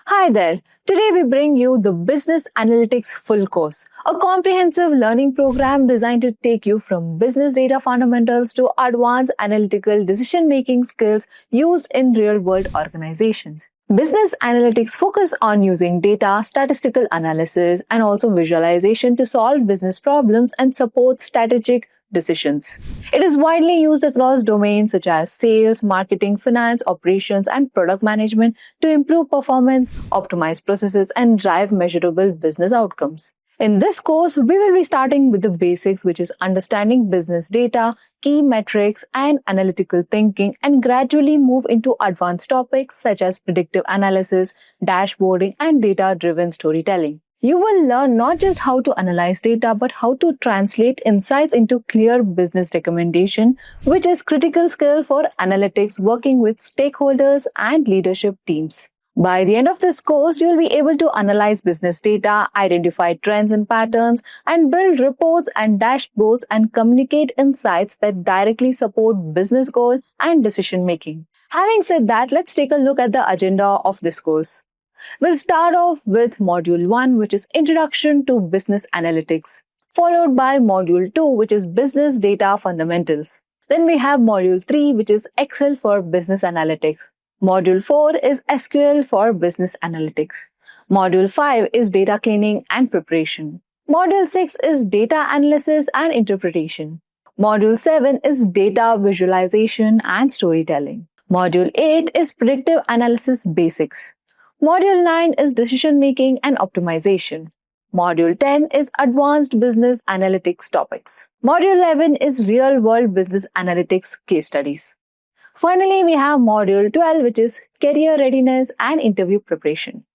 Hi there. Today we bring you the Business Analytics Full Course, a comprehensive learning program designed to take you from business data fundamentals to advanced analytical decision-making skills used in real-world organizations. Business analytics focus on using data, statistical analysis, and also visualization to solve business problems and support strategic decisions. It is widely used across domains such as sales, marketing, finance, operations, and product management to improve performance, optimize processes, and drive measurable business outcomes. In this course, we will be starting with the basics, which is understanding business data, key metrics, and analytical thinking, and gradually move into advanced topics such as predictive analysis, dashboarding, and data-driven storytelling. You will learn not just how to analyze data, but how to translate insights into clear business recommendation, which is critical skill for analytics working with stakeholders and leadership teams. By the end of this course, you will be able to analyze business data, identify trends and patterns, and build reports and dashboards and communicate insights that directly support business goals and decision making. Having said that, let's take a look at the agenda of this course. We'll start off with Module 1, which is Introduction to Business Analytics, followed by Module 2, which is Business Data Fundamentals. Then we have Module 3, which is Excel for Business Analytics. Module 4 is SQL for Business Analytics. Module 5 is Data Cleaning and Preparation. Module 6 is Data Analysis and Interpretation. Module 7 is Data Visualization and Storytelling. Module 8 is Predictive Analysis Basics. Module 9 is Decision Making and Optimization. Module 10 is Advanced Business Analytics Topics. Module 11 is Real World Business Analytics Case Studies. Finally, we have Module 12, which is Career Readiness and Interview Preparation.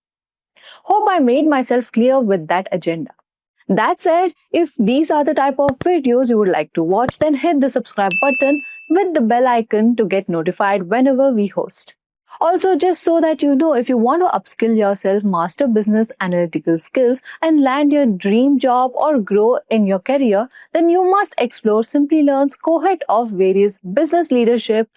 Hope I made myself clear with that agenda. That said, if these are the type of videos you would like to watch, then hit the subscribe button with the bell icon to get notified whenever we host. Also, just so that you know, if you want to upskill yourself, master business analytical skills, and land your dream job or grow in your career, then you must explore Simplilearn's cohort of various business leadership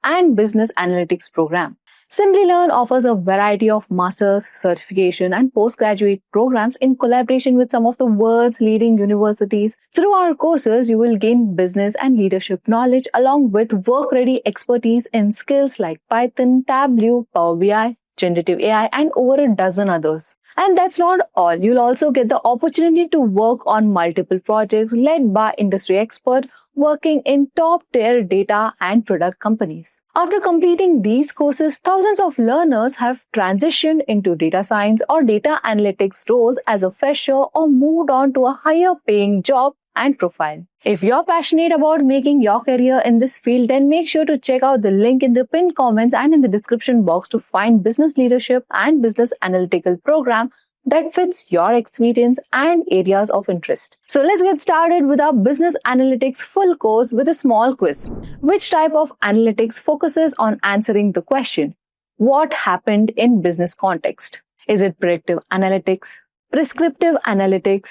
and business analytics program. Simplilearn offers a variety of master's, certification, and postgraduate programs in collaboration with some of the world's leading universities. Through our courses, you will gain business and leadership knowledge along with work-ready expertise in skills like Python, Tableau, Power BI, Generative AI, and over a dozen others. And that's not all. You'll also get the opportunity to work on multiple projects led by industry experts working in top-tier data and product companies. After completing these courses, thousands of learners have transitioned into data science or data analytics roles as a fresher or moved on to a higher-paying job and profile. If you're passionate about making your career in this field, then make sure to check out the link in the pinned comments and in the description box to find business leadership and business analytical program that fits your experience and areas of interest. So let's get started with our business analytics full course with a small quiz. Which type of analytics focuses on answering the question, what happened in business context? Is it predictive analytics, prescriptive analytics,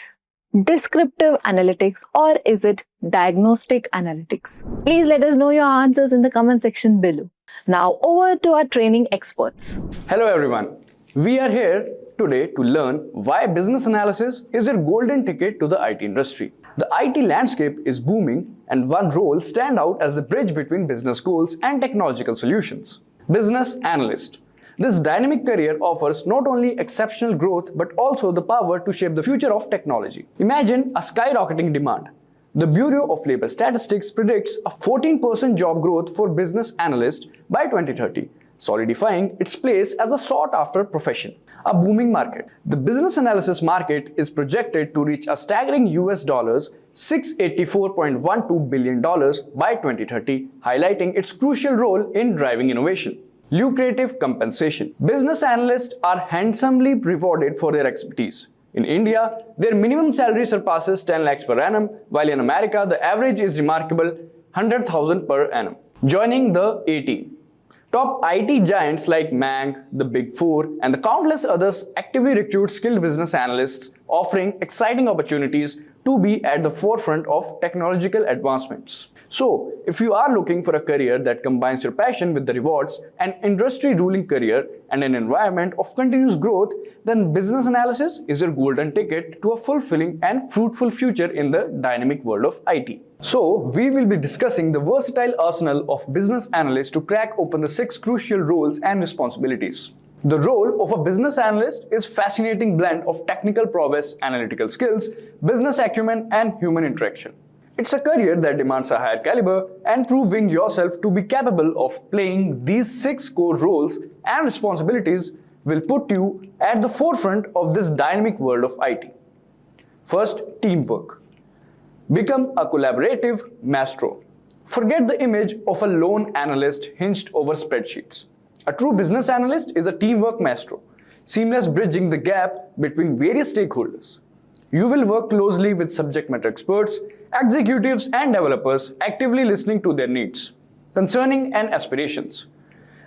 descriptive analytics, or is it diagnostic analytics? Please let us know your answers in the comment section below. Now over to our training experts. Hello everyone. We are here today to learn why business analysis is your golden ticket to the IT industry. The IT landscape is booming and one role stands out as the bridge between business goals and technological solutions. Business analyst. This dynamic career offers not only exceptional growth but also the power to shape the future of technology. Imagine a skyrocketing demand. The Bureau of Labor Statistics predicts a 14% job growth for business analysts by 2030, solidifying its place as a sought-after profession. A booming market. The business analysis market is projected to reach a staggering $684.12 billion by 2030, highlighting its crucial role in driving innovation. Lucrative compensation. Business analysts are handsomely rewarded for their expertise. In India, their minimum salary surpasses 10 lakhs per annum, while in America, the average is remarkable 100,000 per annum. Joining the A-team. Top IT giants like Mang, the Big Four, and the countless others actively recruit skilled business analysts, offering exciting opportunities to be at the forefront of technological advancements. So, if you are looking for a career that combines your passion with the rewards, an industry-ruling career, and an environment of continuous growth, then business analysis is your golden ticket to a fulfilling and fruitful future in the dynamic world of IT. So, we will be discussing the versatile arsenal of business analysts to crack open the 6 crucial roles and responsibilities. The role of a business analyst is a fascinating blend of technical prowess, analytical skills, business acumen, and human interaction. It's a career that demands a higher caliber, and proving yourself to be capable of playing these 6 core roles and responsibilities will put you at the forefront of this dynamic world of IT. First, teamwork. Become a collaborative maestro. Forget the image of a lone analyst hinged over spreadsheets. A true business analyst is a teamwork maestro, seamless bridging the gap between various stakeholders. You will work closely with subject matter experts, executives, and developers, actively listening to their needs, concerning, and aspirations.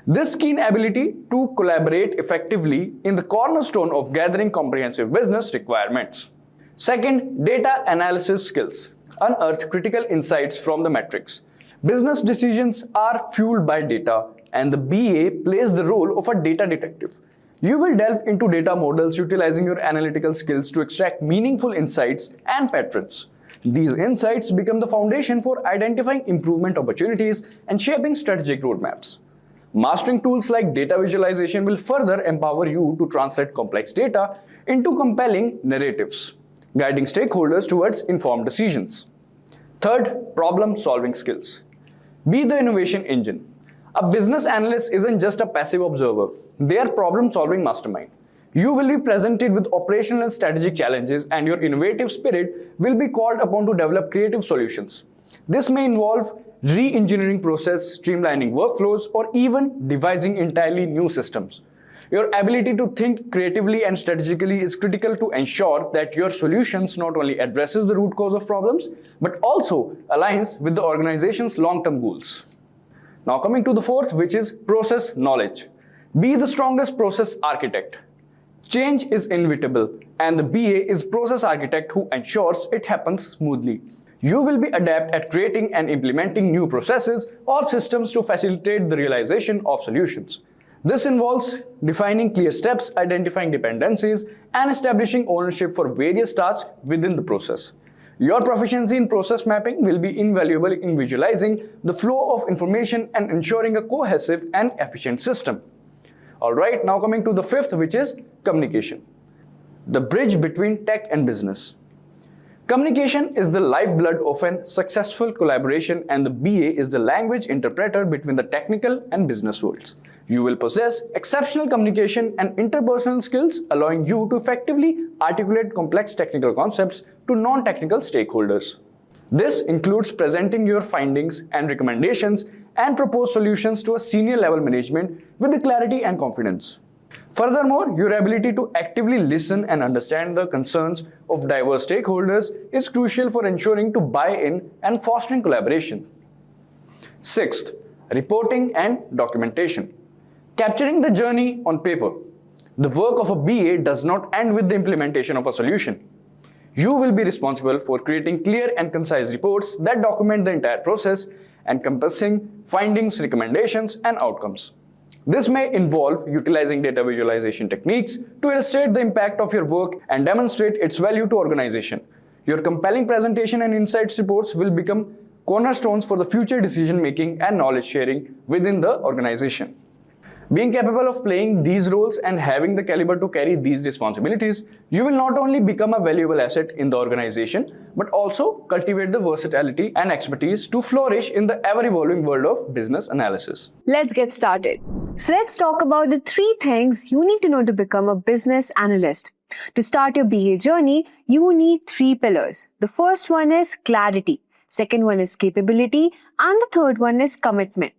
This keen ability to collaborate effectively is the cornerstone of gathering comprehensive business requirements. Second, data analysis skills. Unearth critical insights from the metrics. Business decisions are fueled by data, and the BA plays the role of a data detective. You will delve into data models utilizing your analytical skills to extract meaningful insights and patterns. These insights become the foundation for identifying improvement opportunities and shaping strategic roadmaps. Mastering tools like data visualization will further empower you to translate complex data into compelling narratives, guiding stakeholders towards informed decisions. Third, problem-solving skills. Be the innovation engine. A business analyst isn't just a passive observer. They are problem-solving mastermind. You will be presented with operational and strategic challenges, and your innovative spirit will be called upon to develop creative solutions. This may involve re-engineering process, streamlining workflows, or even devising entirely new systems. Your ability to think creatively and strategically is critical to ensure that your solutions not only addresses the root cause of problems, but also aligns with the organization's long-term goals. Now coming to the fourth, which is process knowledge. Be the strongest process architect. Change is inevitable, and the BA is process architect who ensures it happens smoothly. You will be adept at creating and implementing new processes or systems to facilitate the realization of solutions. This involves defining clear steps, identifying dependencies, and establishing ownership for various tasks within the process. Your proficiency in process mapping will be invaluable in visualizing the flow of information and ensuring a cohesive and efficient system. Alright, now coming to the fifth, which is communication. The bridge between tech and business. Communication is the lifeblood of a successful collaboration, and the BA is the language interpreter between the technical and business worlds. You will possess exceptional communication and interpersonal skills, allowing you to effectively articulate complex technical concepts to non-technical stakeholders. This includes presenting your findings and recommendations and propose solutions to a senior level management with the clarity and confidence. Furthermore, your ability to actively listen and understand the concerns of diverse stakeholders is crucial for ensuring to buy-in and fostering collaboration. Sixth, reporting and documentation. Capturing the journey on paper. The work of a BA does not end with the implementation of a solution. You will be responsible for creating clear and concise reports that document the entire process, encompassing findings, recommendations, and outcomes. This may involve utilizing data visualization techniques to illustrate the impact of your work and demonstrate its value to organization. Your compelling presentation and insights reports will become cornerstones for the future decision making and knowledge sharing within the organization. Being capable of playing these roles and having the caliber to carry these responsibilities, you will not only become a valuable asset in the organization, but also cultivate the versatility and expertise to flourish in the ever-evolving world of business analysis. Let's get started. So let's talk about the 3 things you need to know to become a business analyst. To start your BA journey, you need 3 pillars. The first one is clarity, second one is capability, and the third one is commitment.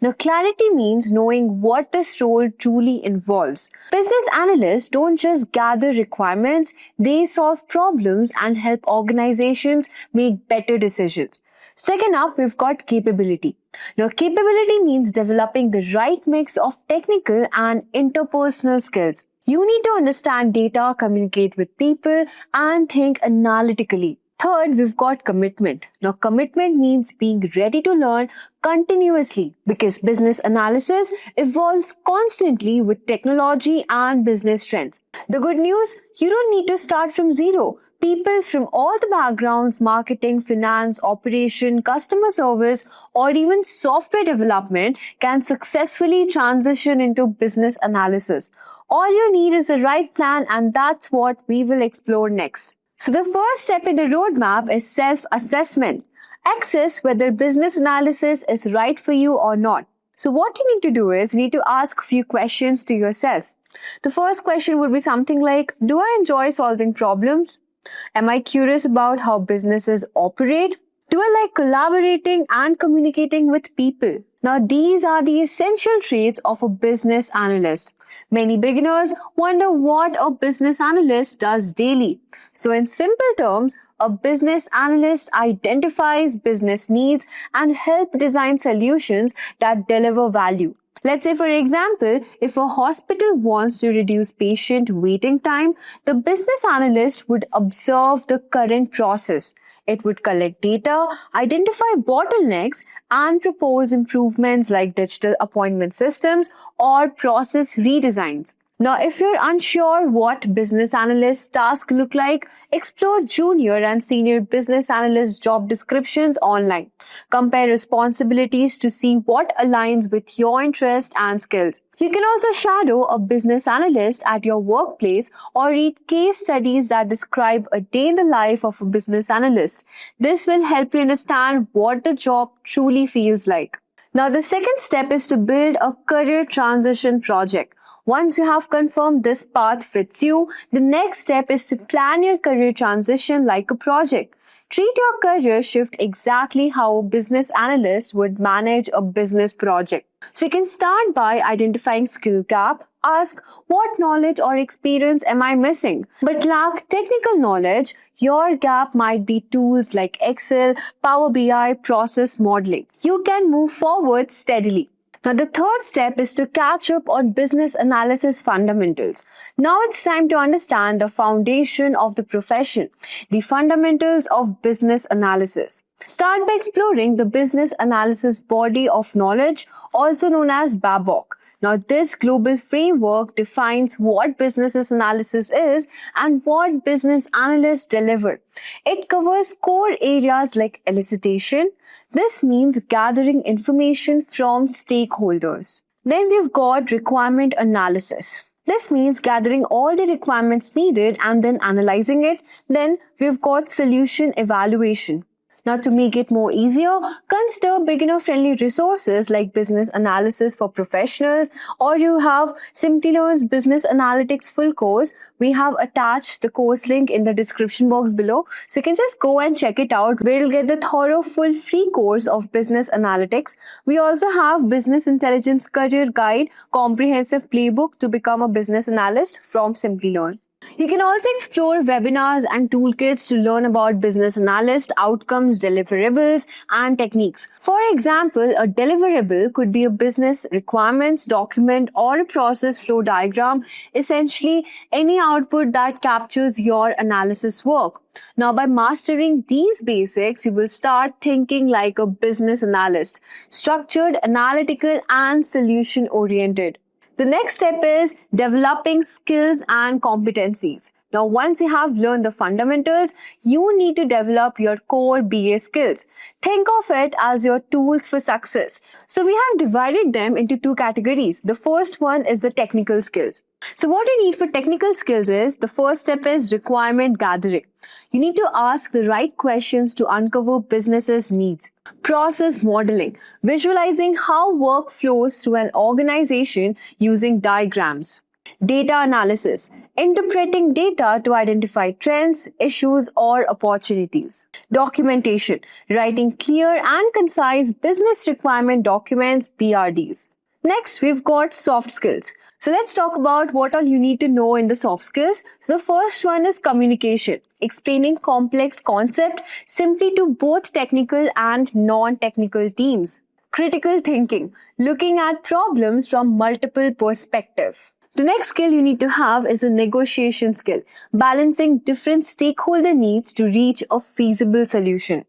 Now, clarity means knowing what this role truly involves. Business analysts don't just gather requirements, they solve problems and help organizations make better decisions. Second up, we've got capability. Now, capability means developing the right mix of technical and interpersonal skills. You need to understand data, communicate with people, and think analytically. Third, we've got commitment. Now, commitment means being ready to learn continuously because business analysis evolves constantly with technology and business trends. The good news, you don't need to start from zero. People from all the backgrounds, marketing, finance, operation, customer service, or even software development can successfully transition into business analysis. All you need is the right plan, and that's what we will explore next. So the first step in the roadmap is self-assessment. Assess whether business analysis is right for you or not. So what you need to do is you need to ask a few questions to yourself. The first question would be something like, do I enjoy solving problems? Am I curious about how businesses operate? Do I like collaborating and communicating with people? Now, these are the essential traits of a business analyst. Many beginners wonder what a business analyst does daily. So in simple terms, a business analyst identifies business needs and help design solutions that deliver value. Let's say, for example, if a hospital wants to reduce patient waiting time, the business analyst would observe the current process. It would collect data, identify bottlenecks, and propose improvements like digital appointment systems or process redesigns. Now, if you're unsure what business analyst tasks look like, explore junior and senior business analyst job descriptions online. Compare responsibilities to see what aligns with your interest and skills. You can also shadow a business analyst at your workplace or read case studies that describe a day in the life of a business analyst. This will help you understand what the job truly feels like. Now, the second step is to build a career transition project. Once you have confirmed this path fits you, the next step is to plan your career transition like a project. Treat your career shift exactly how a business analyst would manage a business project. So you can start by identifying skill gap. Ask, what knowledge or experience am I missing? But lack technical knowledge, your gap might be tools like Excel, Power BI, process modeling. You can move forward steadily. Now, the third step is to catch up on business analysis fundamentals. Now it's time to understand the foundation of the profession, the fundamentals of business analysis. Start by exploring the business analysis body of knowledge, also known as PMBOK. Now, this global framework defines what business analysis is and what business analysts deliver. It covers core areas like elicitation. This means gathering information from stakeholders. Then we've got requirement analysis. This means gathering all the requirements needed and then analyzing it. Then we've got solution evaluation. Now, to make it more easier, consider beginner-friendly resources like Business Analysis for Professionals, or you have Simplilearn's Business Analytics full course. We have attached the course link in the description box below. So you can just go and check it out where you'll get the thorough full free course of Business Analytics. We also have Business Intelligence Career Guide, comprehensive playbook to become a business analyst from Simplilearn. You can also explore webinars and toolkits to learn about business analyst outcomes, deliverables, and techniques. For example, a deliverable could be a business requirements document or a process flow diagram, essentially any output that captures your analysis work. Now, by mastering these basics, you will start thinking like a business analyst, structured, analytical, and solution-oriented. The next step is developing skills and competencies. Now, once you have learned the fundamentals, you need to develop your core BA skills. Think of it as your tools for success. So we have divided them into two categories. The first one is the technical skills. So what you need for technical skills is, the first step is requirement gathering. You need to ask the right questions to uncover business's needs. Process modeling, visualizing how work flows through an organization using diagrams. Data analysis, interpreting data to identify trends, issues, or opportunities. Documentation, writing clear and concise business requirement documents, BRDs. Next, we've got soft skills. So let's talk about what all you need to know in the soft skills. So the first one is communication, explaining complex concepts simply to both technical and non-technical teams. Critical thinking, looking at problems from multiple perspectives. The next skill you need to have is the negotiation skill, balancing different stakeholder needs to reach a feasible solution.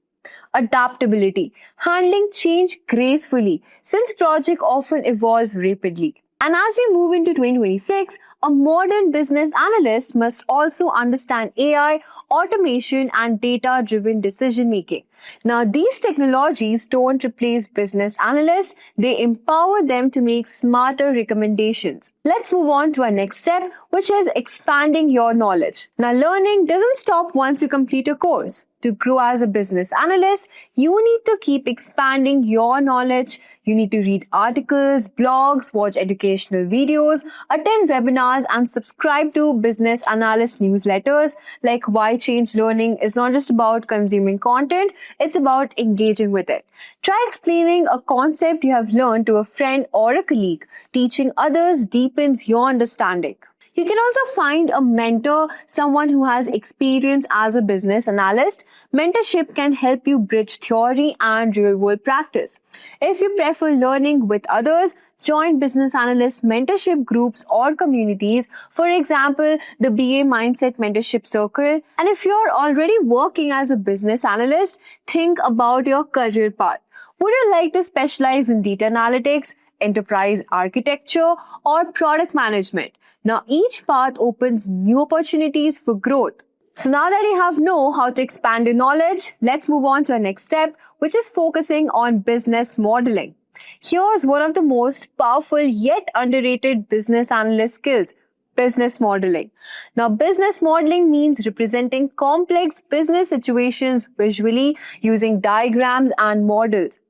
Adaptability, handling change gracefully since projects often evolve rapidly. And as we move into 2026, a modern business analyst must also understand AI, automation, and data-driven decision-making. Now, these technologies don't replace business analysts, they empower them to make smarter recommendations. Let's move on to our next step, which is expanding your knowledge. Now, learning doesn't stop once you complete a course. To grow as a business analyst, you need to keep expanding your knowledge. You need to read articles, blogs, watch educational videos, attend webinars, and subscribe to business analyst newsletters. Like why change learning is not just about consuming content, it's about engaging with it. Try explaining a concept you have learned to a friend or a colleague. Teaching others deepens your understanding. You can also find a mentor, someone who has experience as a business analyst. Mentorship can help you bridge theory and real-world practice. If you prefer learning with others, join business analyst mentorship groups or communities, for example, the BA Mindset Mentorship Circle. And if you're already working as a business analyst, think about your career path. Would you like to specialize in data analytics, enterprise architecture, or product management? Now, each path opens new opportunities for growth. So now that you know how to expand your knowledge, let's move on to our next step, which is focusing on business modeling. Here's one of the most powerful yet underrated business analyst skills, business modeling. Now, business modeling means representing complex business situations visually using diagrams and models.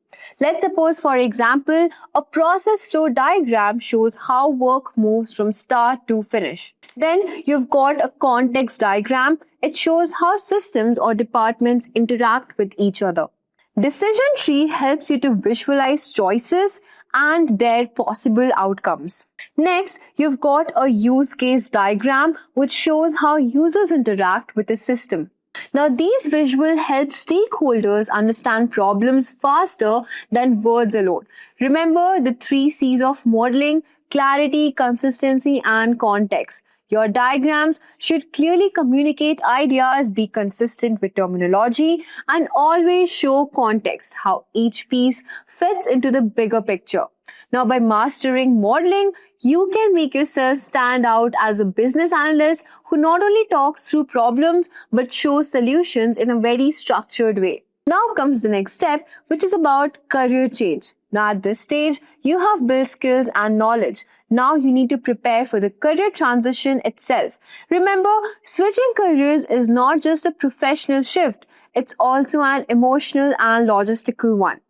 Let's suppose, for example, a process flow diagram shows how work moves from start to finish. Then you've got a context diagram. It shows how systems or departments interact with each other. Decision tree helps you to visualize choices and their possible outcomes. Next, you've got a use case diagram which shows how users interact with the system. Now, these visuals help stakeholders understand problems faster than words alone. Remember the 3 C's of modeling: clarity, consistency, and context. Your diagrams should clearly communicate ideas, be consistent with terminology, and always show context, how each piece fits into the bigger picture. Now, by mastering modeling, you can make yourself stand out as a business analyst who not only talks through problems but shows solutions in a very structured way. Now comes the next step, which is about career change. Now at this stage, you have built skills and knowledge. Now you need to prepare for the career transition itself. Remember, switching careers is not just a professional shift, it's also an emotional and logistical one.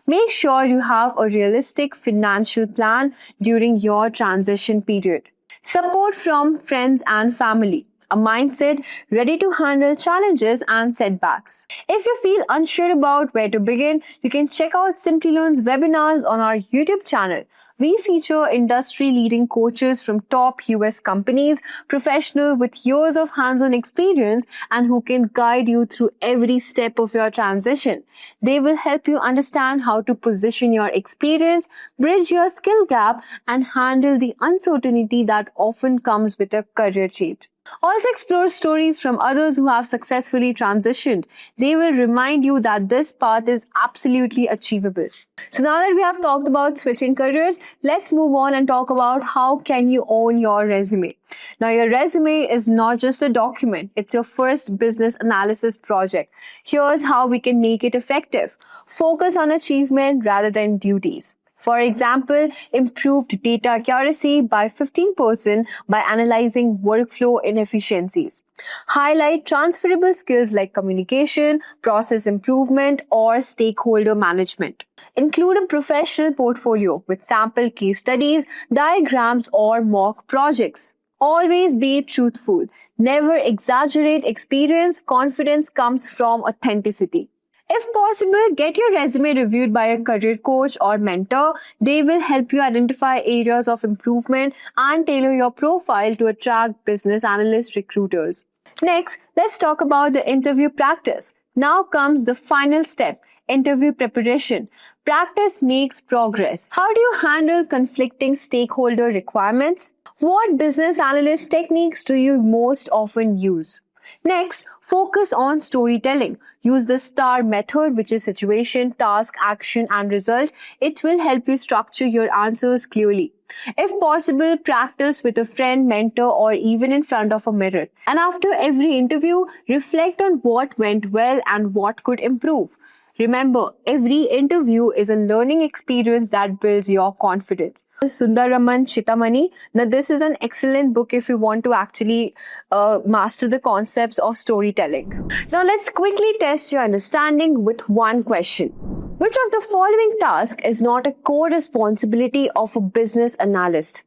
Make sure you have a realistic financial plan during your transition period. Support from friends and family. A mindset ready to handle challenges and setbacks. If you feel unsure about where to begin, you can check out Simplilearn's webinars on our YouTube channel. We feature industry-leading coaches from top US companies, professionals with years of hands-on experience and who can guide you through every step of your transition. They will help you understand how to position your experience, bridge your skill gap, and handle the uncertainty that often comes with a career change. Also explore stories from others who have successfully transitioned. They will remind you that this path is absolutely achievable. So now that we have talked about switching careers, let's move on and talk about how can you own your resume. Now your resume is not just a document, it's your first business analysis project. Here's how we can make it effective. Focus on achievement rather than duties. For example, improved data accuracy by 15% by analyzing workflow inefficiencies. Highlight transferable skills like communication, process improvement, or stakeholder management. Include a professional portfolio with sample case studies, diagrams, or mock projects. Always be truthful. Never exaggerate experience. Confidence comes from authenticity. If possible, get your resume reviewed by a career coach or mentor. They will help you identify areas of improvement and tailor your profile to attract business analyst recruiters. Next, let's talk about the interview practice. Now comes the final step, interview preparation. Practice makes progress. How do you handle conflicting stakeholder requirements? What business analyst techniques do you most often use? Next, focus on storytelling. Use the STAR method, which is situation, task, action, and result. It will help you structure your answers clearly. If possible, practice with a friend, mentor, or even in front of a mirror. And after every interview, reflect on what went well and what could improve. Remember, every interview is a learning experience that builds your confidence. Sundaraman Chitamani. Now, this is an excellent book if you want to actually master the concepts of storytelling. Now, let's quickly test your understanding with one question. Which of the following tasks is not a core responsibility of a business analyst?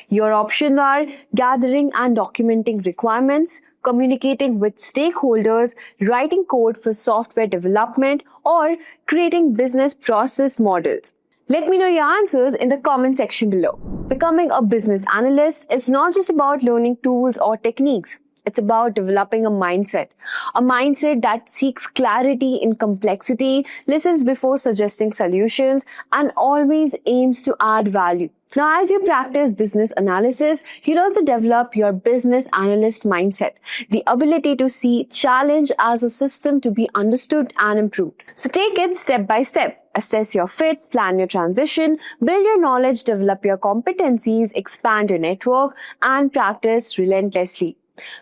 Your options are gathering and documenting requirements, communicating with stakeholders, writing code for software development, or creating business process models. Let me know your answers in the comment section below. Becoming a business analyst is not just about learning tools or techniques. It's about developing a mindset that seeks clarity in complexity, listens before suggesting solutions, and always aims to add value. Now, as you practice business analysis, you'll also develop your business analyst mindset, the ability to see challenge as a system to be understood and improved. So take it step by step. Assess your fit, plan your transition, build your knowledge, develop your competencies, expand your network, and practice relentlessly.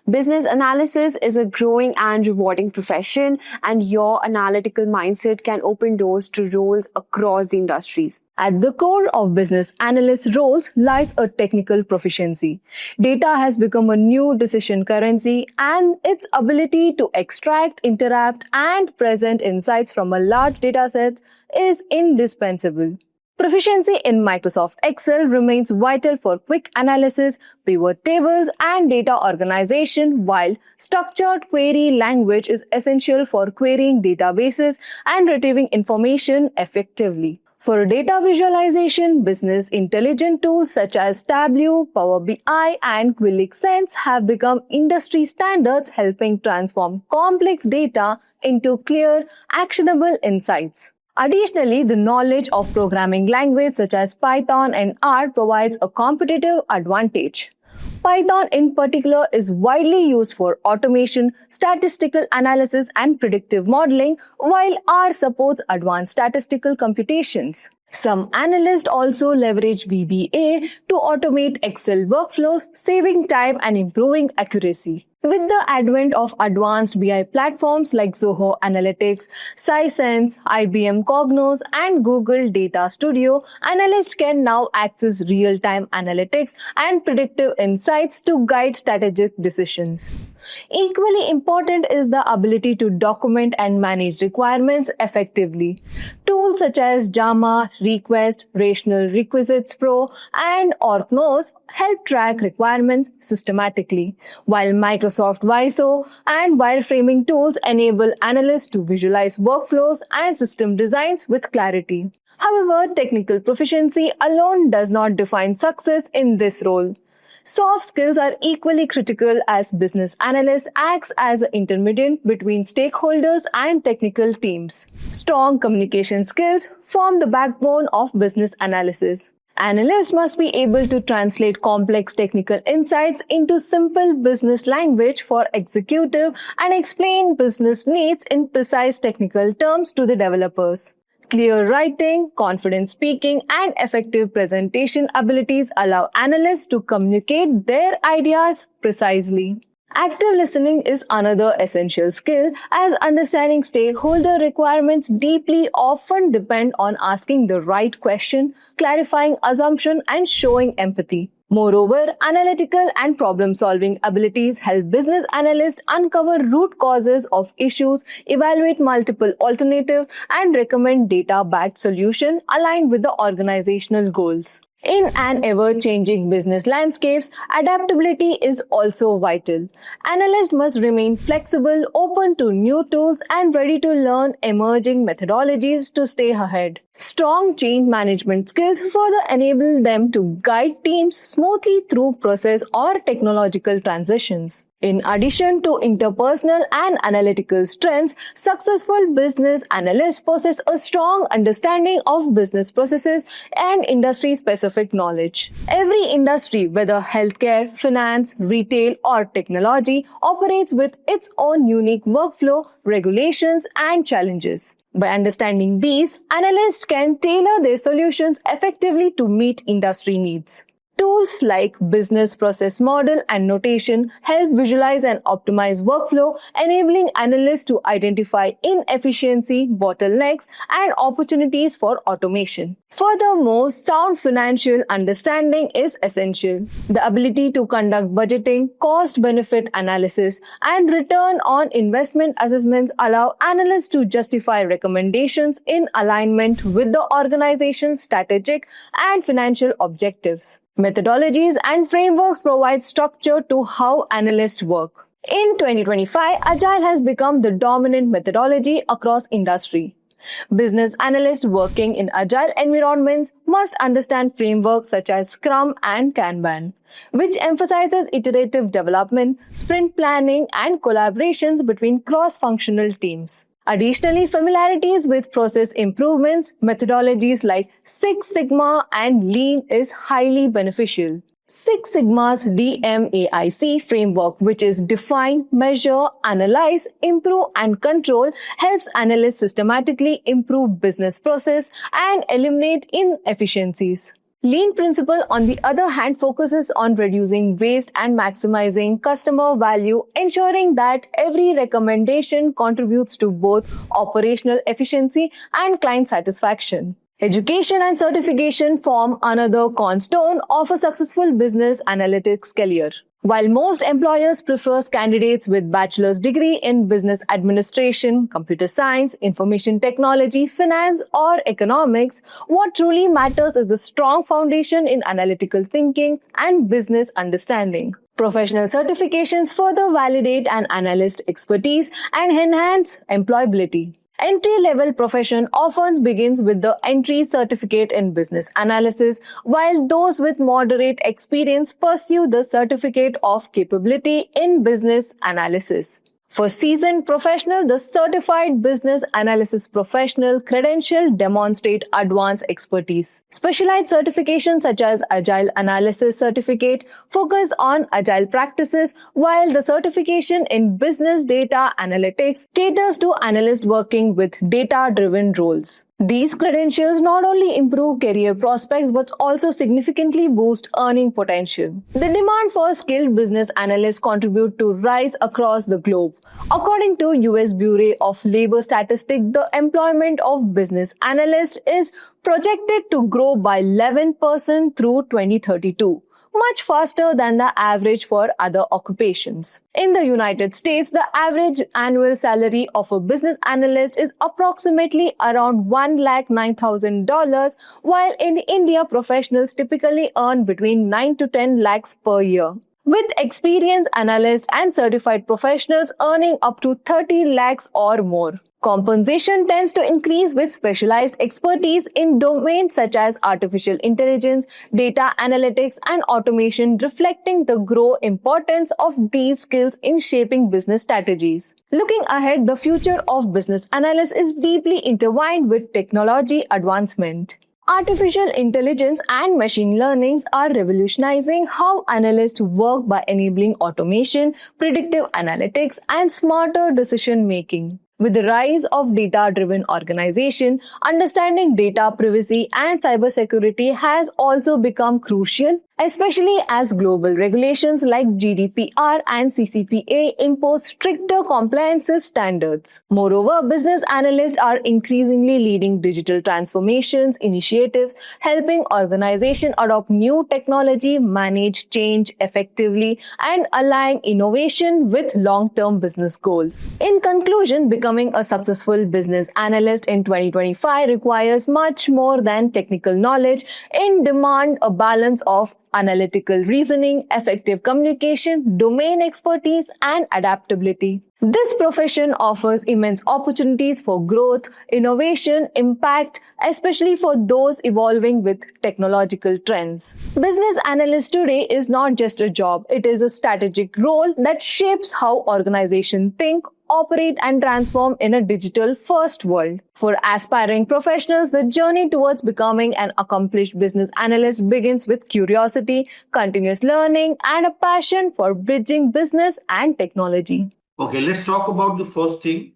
Business analysis is a growing and rewarding profession, and your analytical mindset can open doors to roles across the industries. At the core of business analyst roles lies a technical proficiency. Data has become a new decision currency, and its ability to extract, interact, and present insights from a large dataset is indispensable. Proficiency in Microsoft Excel remains vital for quick analysis, pivot tables, and data organization, while structured query language is essential for querying databases and retrieving information effectively. For data visualization, business intelligence tools such as Tableau, Power BI, and QuickSense have become industry standards, helping transform complex data into clear, actionable insights. Additionally, the knowledge of programming languages such as Python and R provides a competitive advantage. Python in particular is widely used for automation, statistical analysis, and predictive modeling, while R supports advanced statistical computations. Some analysts also leverage VBA to automate Excel workflows, saving time and improving accuracy. With the advent of advanced BI platforms like Zoho Analytics, Sisense, IBM Cognos, and Google Data Studio, analysts can now access real-time analytics and predictive insights to guide strategic decisions. Equally important is the ability to document and manage requirements effectively. Tools such as JAMA, Request, Rational Requisites Pro, and OrgNose help track requirements systematically, while Microsoft Visio and wireframing tools enable analysts to visualize workflows and system designs with clarity. However, technical proficiency alone does not define success in this role. Soft skills are equally critical, as business analysts acts as an intermediate between stakeholders and technical teams. Strong communication skills form the backbone of business analysis. Analysts must be able to translate complex technical insights into simple business language for executive and explain business needs in precise technical terms to the developers. Clear writing, confident speaking, and effective presentation abilities allow analysts to communicate their ideas precisely. Active listening is another essential skill, as understanding stakeholder requirements deeply often depend on asking the right question, clarifying assumption, and showing empathy. Moreover, analytical and problem-solving abilities help business analysts uncover root causes of issues, evaluate multiple alternatives, and recommend data-backed solutions aligned with the organizational goals. In an ever-changing business landscapes, adaptability is also vital. Analysts must remain flexible, open to new tools, and ready to learn emerging methodologies to stay ahead. Strong change management skills further enable them to guide teams smoothly through process or technological transitions. In addition to interpersonal and analytical strengths, successful business analysts possess a strong understanding of business processes and industry-specific knowledge. Every industry, whether healthcare, finance, retail, or technology, operates with its own unique workflow, regulations, and challenges. By understanding these, analysts can tailor their solutions effectively to meet industry needs. Tools like business process model and notation help visualize and optimize workflow, enabling analysts to identify inefficiency, bottlenecks, and opportunities for automation. Furthermore, sound financial understanding is essential. The ability to conduct budgeting, cost-benefit analysis, and return on investment assessments allow analysts to justify recommendations in alignment with the organization's strategic and financial objectives. Methodologies and frameworks provide structure to how analysts work. In 2025, Agile has become the dominant methodology across industry. Business analysts working in Agile environments must understand frameworks such as Scrum and Kanban, which emphasizes iterative development, sprint planning, and collaborations between cross-functional teams. Additionally, familiarities with process improvements, methodologies like Six Sigma and Lean is highly beneficial. Six Sigma's DMAIC framework, which is define, measure, analyze, improve, and control, helps analysts systematically improve business process and eliminate inefficiencies. Lean principle, on the other hand, focuses on reducing waste and maximizing customer value, ensuring that every recommendation contributes to both operational efficiency and client satisfaction. Education and certification form another cornerstone of a successful business analytics career. While most employers prefer candidates with bachelor's degree in business administration, computer science, information technology, finance, or economics, what truly matters is the strong foundation in analytical thinking and business understanding. Professional certifications further validate an analyst's expertise and enhance employability. Entry-level profession often begins with the entry certificate in business analysis, while those with moderate experience pursue the certificate of capability in business analysis. For seasoned professional, the Certified Business Analysis Professional credential demonstrate advanced expertise. Specialized certifications such as Agile Analysis Certificate focus on agile practices, while the certification in Business Data Analytics caters to analysts working with data-driven roles. These credentials not only improve career prospects but also significantly boost earning potential. The demand for skilled business analysts contribute to rise across the globe. According to US Bureau of Labor Statistics, the employment of business analysts is projected to grow by 11% through 2032. Much faster than the average for other occupations. In the United States, the average annual salary of a business analyst is approximately around $1,09,000, while in India, professionals typically earn between 9 to 10 lakhs per year, with experienced analysts and certified professionals earning up to 30 lakhs or more. Compensation tends to increase with specialized expertise in domains such as artificial intelligence, data analytics, and automation, reflecting the growing importance of these skills in shaping business strategies. Looking ahead, the future of business analysis is deeply intertwined with technology advancement. Artificial intelligence and machine learning are revolutionizing how analysts work by enabling automation, predictive analytics, and smarter decision-making. With the rise of data-driven organization, understanding data privacy and cybersecurity has also become crucial, especially as global regulations like GDPR and CCPA impose stricter compliance standards. Moreover, business analysts are increasingly leading digital transformations initiatives, helping organizations adopt new technology, manage change effectively, and align innovation with long-term business goals. In conclusion, becoming a successful business analyst in 2025 requires much more than technical knowledge. It demands a balance of analytical reasoning, effective communication, domain expertise, and adaptability. This profession offers immense opportunities for growth, innovation, impact, especially for those evolving with technological trends. Business analyst today is not just a job, it is a strategic role that shapes how organizations think, operate, and transform in a digital first world. For aspiring professionals, the journey towards becoming an accomplished business analyst begins with curiosity, continuous learning, and a passion for bridging business and technology. Okay, let's talk about the first thing.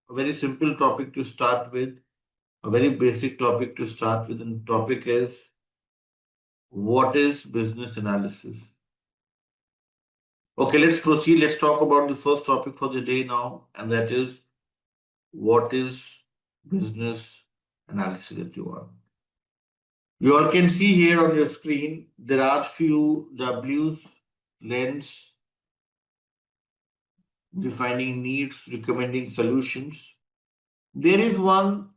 A very simple topic to start with, a very basic topic to start with, and the topic is what is business analysis? Okay, let's proceed. Let's talk about the first topic for the day now, and that is what is business analysis that you are. You all can see here on your screen, there are few W's, lens, defining needs, recommending solutions. There is one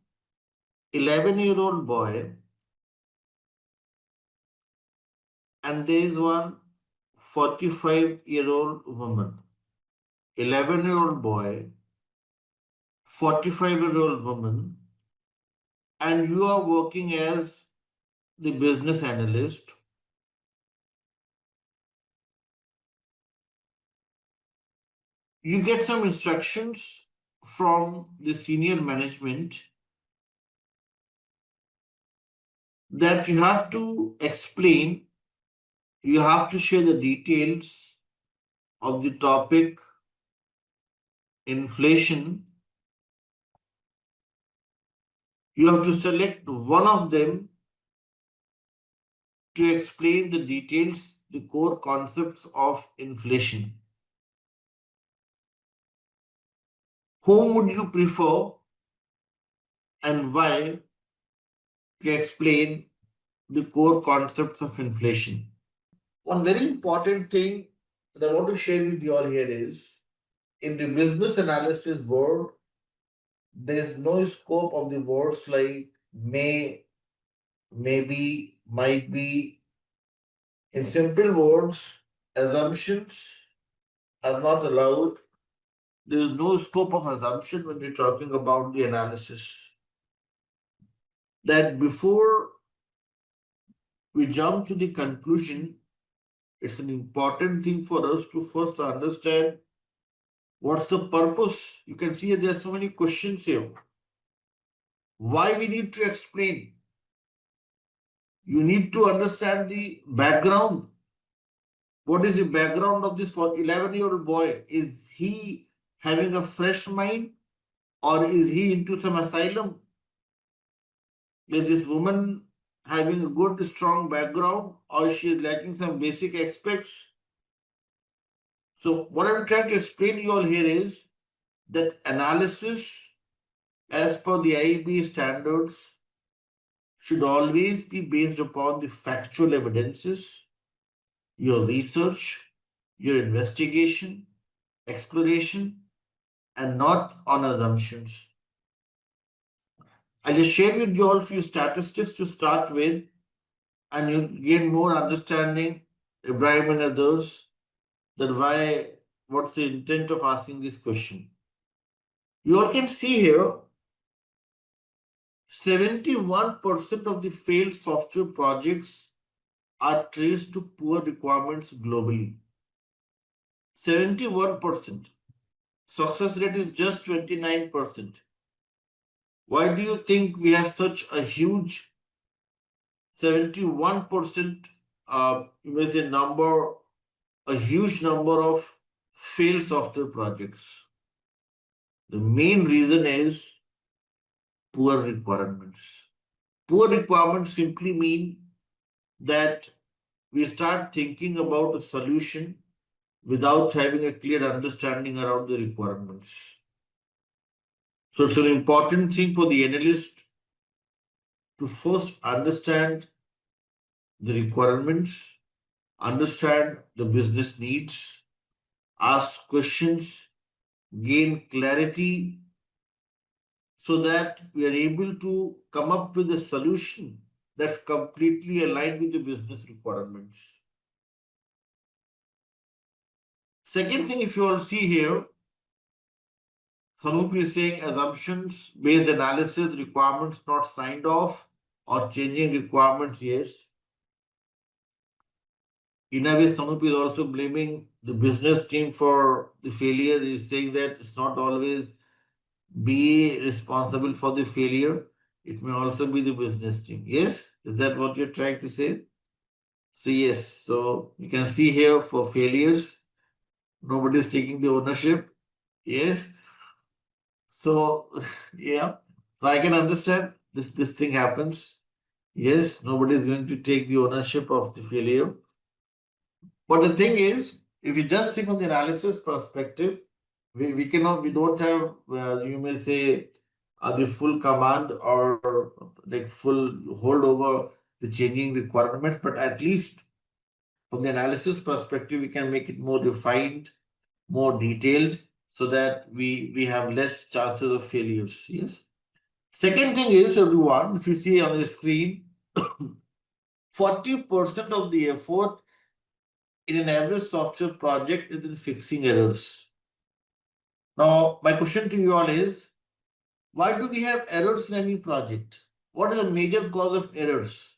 11-year-old boy and there is one 45-year-old woman. 11-year-old boy, 45-year-old woman, and you are working as the business analyst. You get some instructions from the senior management that you have to explain, you have to share the details of the topic inflation. You have to select one of them to explain the details, the core concepts of inflation. Whom would you prefer and why to explain the core concepts of inflation? One very important thing that I want to share with you all here is in the business analysis world, there is no scope of the words like may, maybe, might be. In simple words, assumptions are not allowed. There is no scope of assumption when we're talking about the analysis. That before we jump to the conclusion, it's an important thing for us to first understand what's the purpose. You can see there are so many questions here. Why we need to explain? You need to understand the background. What is the background of this 11-year-old boy? Is he having a fresh mind or is he into some asylum? Is this woman having a good, strong background or she is lacking some basic aspects? So what I'm trying to explain to you all here is that analysis as per the IEB standards should always be based upon the factual evidences, your research, your investigation, exploration, and not on assumptions. I'll just share with you all a few statistics to start with, and you'll gain more understanding, Ibrahim and others, that what's the intent of asking this question. You all can see here 71% of the failed software projects are traced to poor requirements globally. 71%. Success rate is just 29%. Why do you think we have such a huge 71% number, a huge number of failed software projects? The main reason is poor requirements. Poor requirements simply mean that we start thinking about a solution without having a clear understanding around the requirements. So it's an important thing for the analyst to first understand the requirements, understand the business needs, ask questions, gain clarity, so that we are able to come up with a solution that's completely aligned with the business requirements. Second thing, if you all see here, Sanup is saying assumptions-based analysis, requirements not signed off, or changing requirements, yes. In a way, Sanup is also blaming the business team for the failure. He's saying that it's not always be responsible for the failure. It may also be the business team. Yes? Is that what you're trying to say? So, yes. So, you can see here for failures, nobody is taking the ownership. Yes. So, yeah. So, I can understand this thing happens. Yes, nobody is going to take the ownership of the failure. But the thing is, if you just think on the analysis perspective, we cannot, we don't have, you may say, the full command or like full hold over the changing requirements, but at least from the analysis perspective, we can make it more refined, more detailed, so that we have less chances of failures. Yes. Second thing is, everyone, if you see on the screen, 40% of the effort in an average software project is in fixing errors. Now, my question to you all is, why do we have errors in any project? What is the major cause of errors?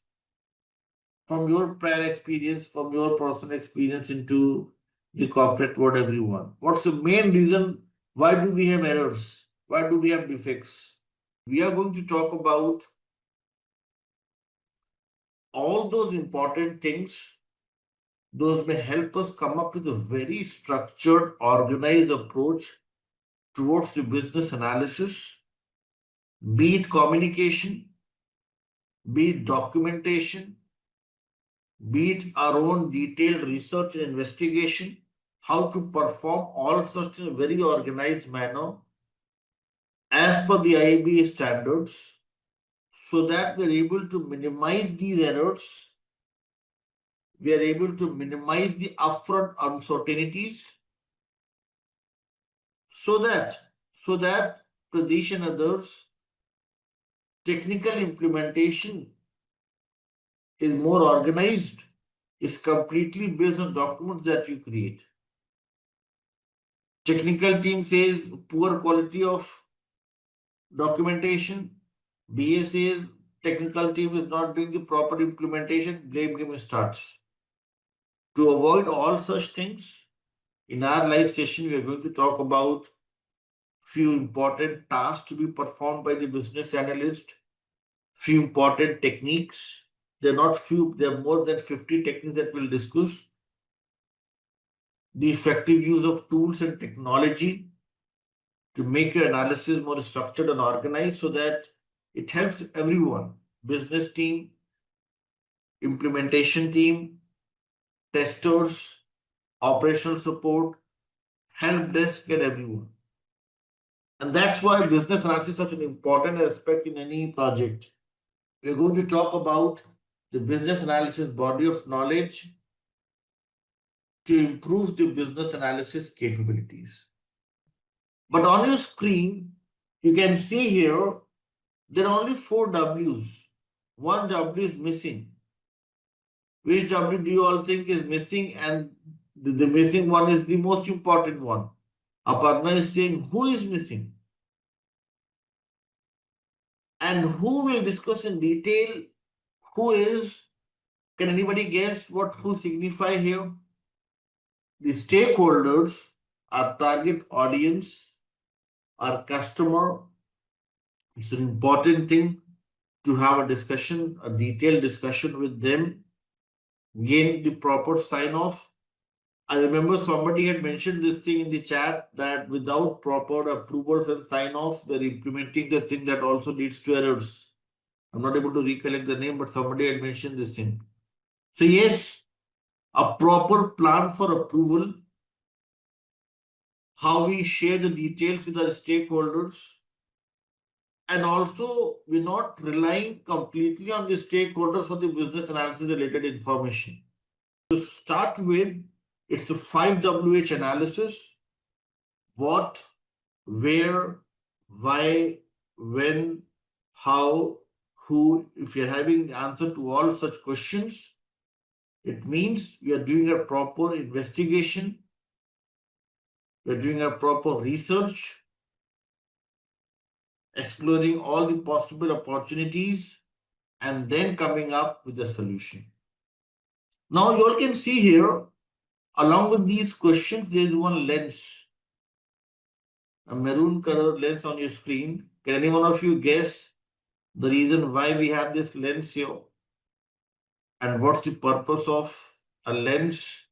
From your prior experience, from your personal experience into the corporate world, everyone. What's the main reason? Why do we have errors? Why do we have defects? We are going to talk about all those important things. Those may help us come up with a very structured, organized approach towards the business analysis, be it communication, be it documentation, be it our own detailed research and investigation, how to perform all such in a very organized manner as per the IAB standards, so that we're able to minimize these errors, we are able to minimize the upfront uncertainties, so that Pradesh and others, technical implementation is more organized, is completely based on documents that you create. Technical team says poor quality of documentation. BA says technical team is not doing the proper implementation, blame game starts. To avoid all such things, in our live session, we are going to talk about few important tasks to be performed by the business analyst, few important techniques. They're not few, there are more than 50 techniques that we'll discuss. The effective use of tools and technology to make your analysis more structured and organized, so that it helps everyone, business team, implementation team, testers, operational support, help desk, and everyone. And that's why business analysis is such an important aspect in any project. We're going to talk about the business analysis body of knowledge to improve the business analysis capabilities. But on your screen, you can see here, there are only 4 W's. One W is missing. Which W do you all think is missing? And the missing one is the most important one. Aparna is saying, who is missing? And who will discuss in detail who is? Can anybody guess what who signify here? The stakeholders, our target audience, our customer. It's an important thing to have a discussion, a detailed discussion with them, gain the proper sign off. I remember somebody had mentioned this thing in the chat, that without proper approvals and sign offs, they're implementing the thing that also leads to errors. I'm not able to recollect the name, but somebody had mentioned this thing. So yes, a proper plan for approval, how we share the details with our stakeholders, and also we're not relying completely on the stakeholders for the business analysis related information. To start with, it's the 5WH analysis: what, where, why, when, how, who. If you're having the answer to all such questions, it means we are doing a proper investigation, we're doing a proper research, exploring all the possible opportunities, and then coming up with a solution. Now, you all can see here, along with these questions, there is one lens, a maroon color lens on your screen. Can any one of you guess the reason why we have this lens here? And what's the purpose of a lens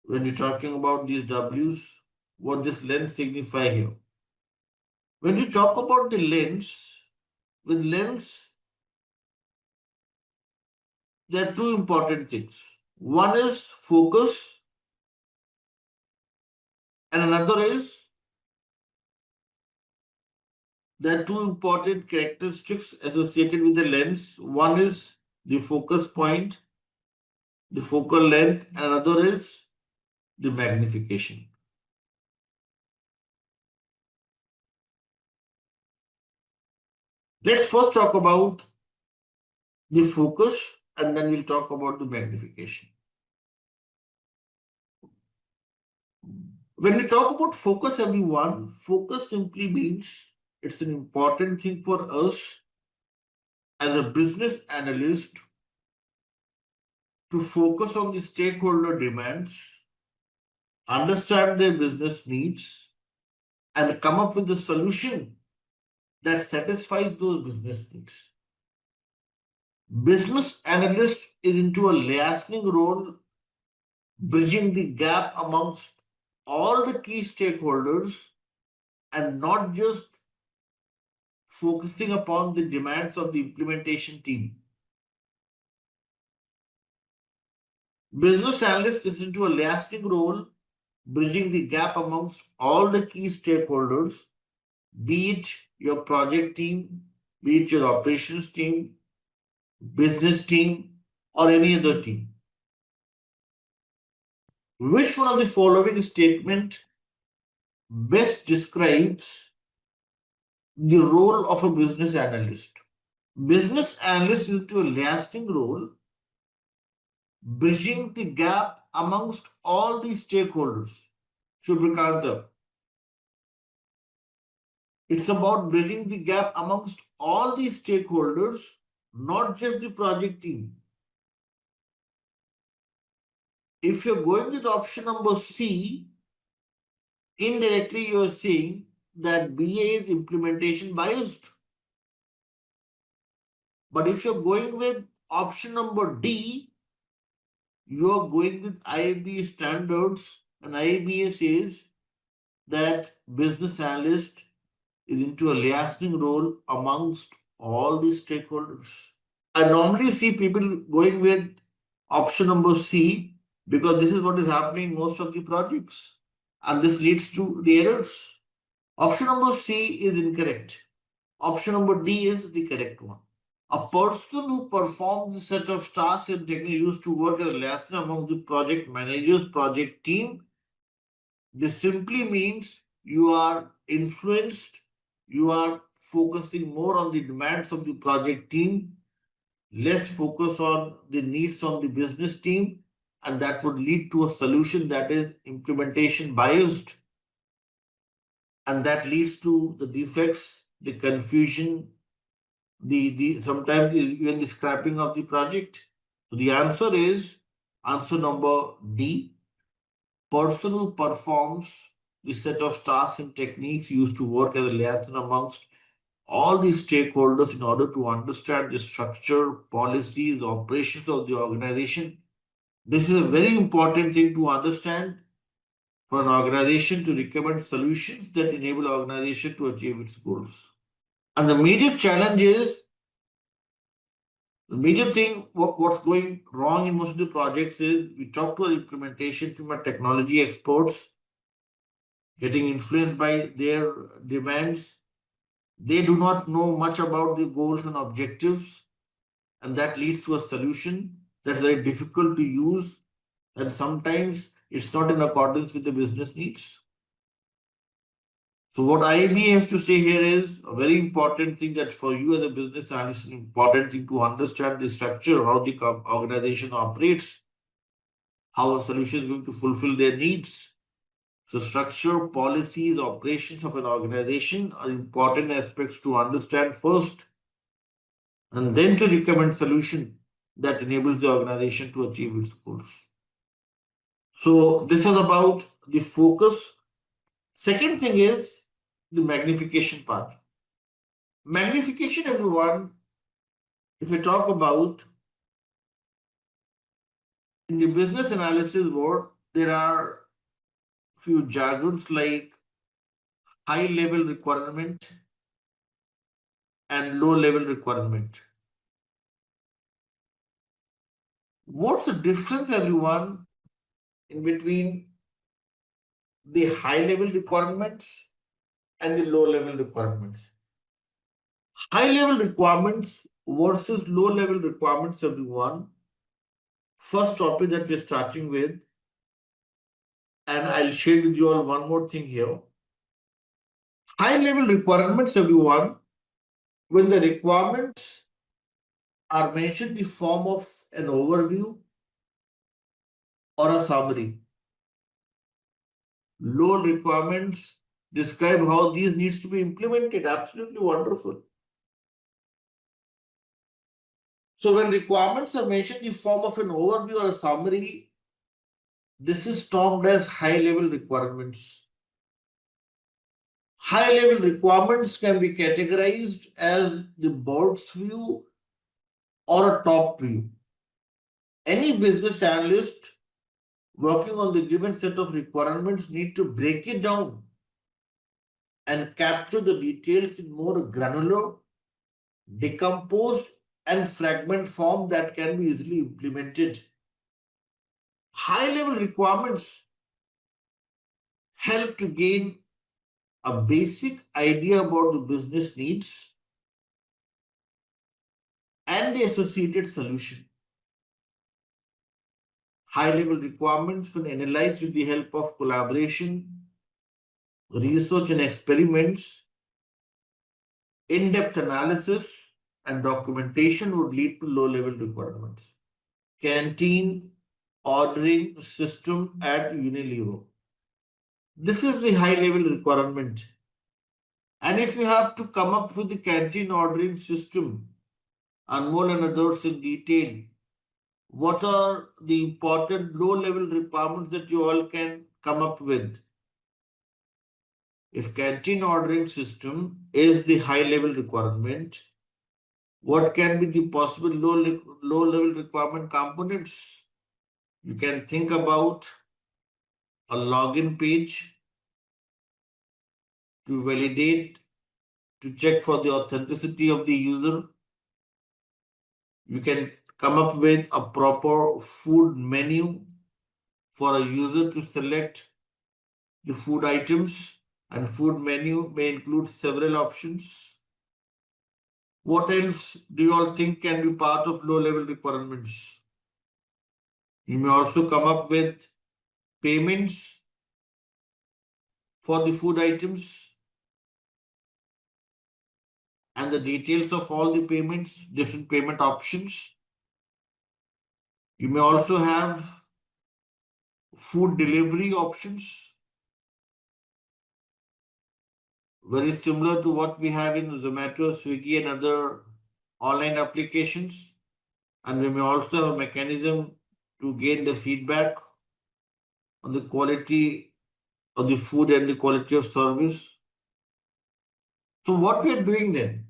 when you're talking about these W's? What this lens signify here? When you talk about the lens, with lens, there are two important things. One is focus, and another is there are two important characteristics associated with the lens. One is the focus point, the focal length, and another is the magnification. Let's first talk about the focus and then we'll talk about the magnification. When we talk about focus, everyone, focus simply means it's an important thing for us as a business analyst to focus on the stakeholder demands, understand their business needs, and come up with a solution that satisfies those business needs. Business analyst is into a liaising role, bridging the gap amongst all the key stakeholders and not just focusing upon the demands of the implementation team. Business analyst is into a liaising role, bridging the gap amongst all the key stakeholders, be it your project team, be it your operations team, business team, or any other team. Which one of the following statement best describes the role of a business analyst? Business analyst is into a liaising role, bridging the gap amongst all the stakeholders. Shubhrikanta. It's about bridging the gap amongst all the stakeholders, not just the project team. If you're going with option number C, indirectly you're saying that BA is implementation biased. But if you're going with option number D, you're going with IABA standards, and IABA says that business analyst is into a liaising role amongst all the stakeholders. I normally see people going with option number C because this is what is happening in most of the projects, and this leads to the errors. Option number C is incorrect. Option number D is the correct one. A person who performs a set of tasks and techniques used to work as a liaison among the project managers, project team. This simply means you are influenced, you are focusing more on the demands of the project team, less focus on the needs of the business team, and that would lead to a solution that is implementation biased, and that leads to the defects, the confusion, the sometimes even the scrapping of the project. So the answer is answer number D. Person who performs the set of tasks and techniques used to work as a liaison amongst all the stakeholders in order to understand the structure, policies, operations of the organization. This is a very important thing to understand for an organization to recommend solutions that enable the organization to achieve its goals. And the major challenge is, the major thing, what's going wrong in most of the projects is we talk to our implementation team, our technology experts, getting influenced by their demands. They do not know much about the goals and objectives, and that leads to a solution that's very difficult to use, and sometimes it's not in accordance with the business needs. So what IAB has to say here is a very important thing that for you as a business analyst, an important thing to understand the structure, how the organization operates, how a solution is going to fulfill their needs. So structure, policies, operations of an organization are important aspects to understand first and then to recommend solution that enables the organization to achieve its goals. So this is about the focus. Second thing is the magnification part. Magnification, everyone, if we talk about in the business analysis world, there are few jargons like high level requirement and low level requirement. What's the difference, everyone, in between the high level requirements and the low level requirements? High level requirements versus low level requirements, everyone. First topic that we're starting with, and I'll share with you all one more thing here. High level requirements, everyone, when the requirements are mentioned in the form of an overview or a summary. Low requirements describe how these needs to be implemented. Absolutely wonderful. So when requirements are mentioned in the form of an overview or a summary, this is termed as high level requirements. High level requirements can be categorized as the bird's view or a top view. Any business analyst working on the given set of requirements need to break it down and capture the details in more granular, decomposed, and fragment form that can be easily implemented. High level requirements help to gain a basic idea about the business needs and the associated solution. High level requirements, when analyzed with the help of collaboration, research and experiments, in-depth analysis, and documentation, would lead to low level requirements. Canteen ordering system at Unilever. This is the high level requirement. And if you have to come up with the canteen ordering system, Anmol and others in detail, what are the important low level requirements that you all can come up with? If canteen ordering system is the high level requirement, what can be the possible low level requirement components? You can think about a login page to validate, to check for the authenticity of the user. You can come up with a proper food menu for a user to select the food items, and food menu may include several options. What else do you all think can be part of low level requirements? You may also come up with payments for the food items and the details of all the payments, different payment options. You may also have food delivery options, very similar to what we have in Zomato, Swiggy, and other online applications. And we may also have a mechanism to gain the feedback on the quality of the food and the quality of service. So what we are doing then,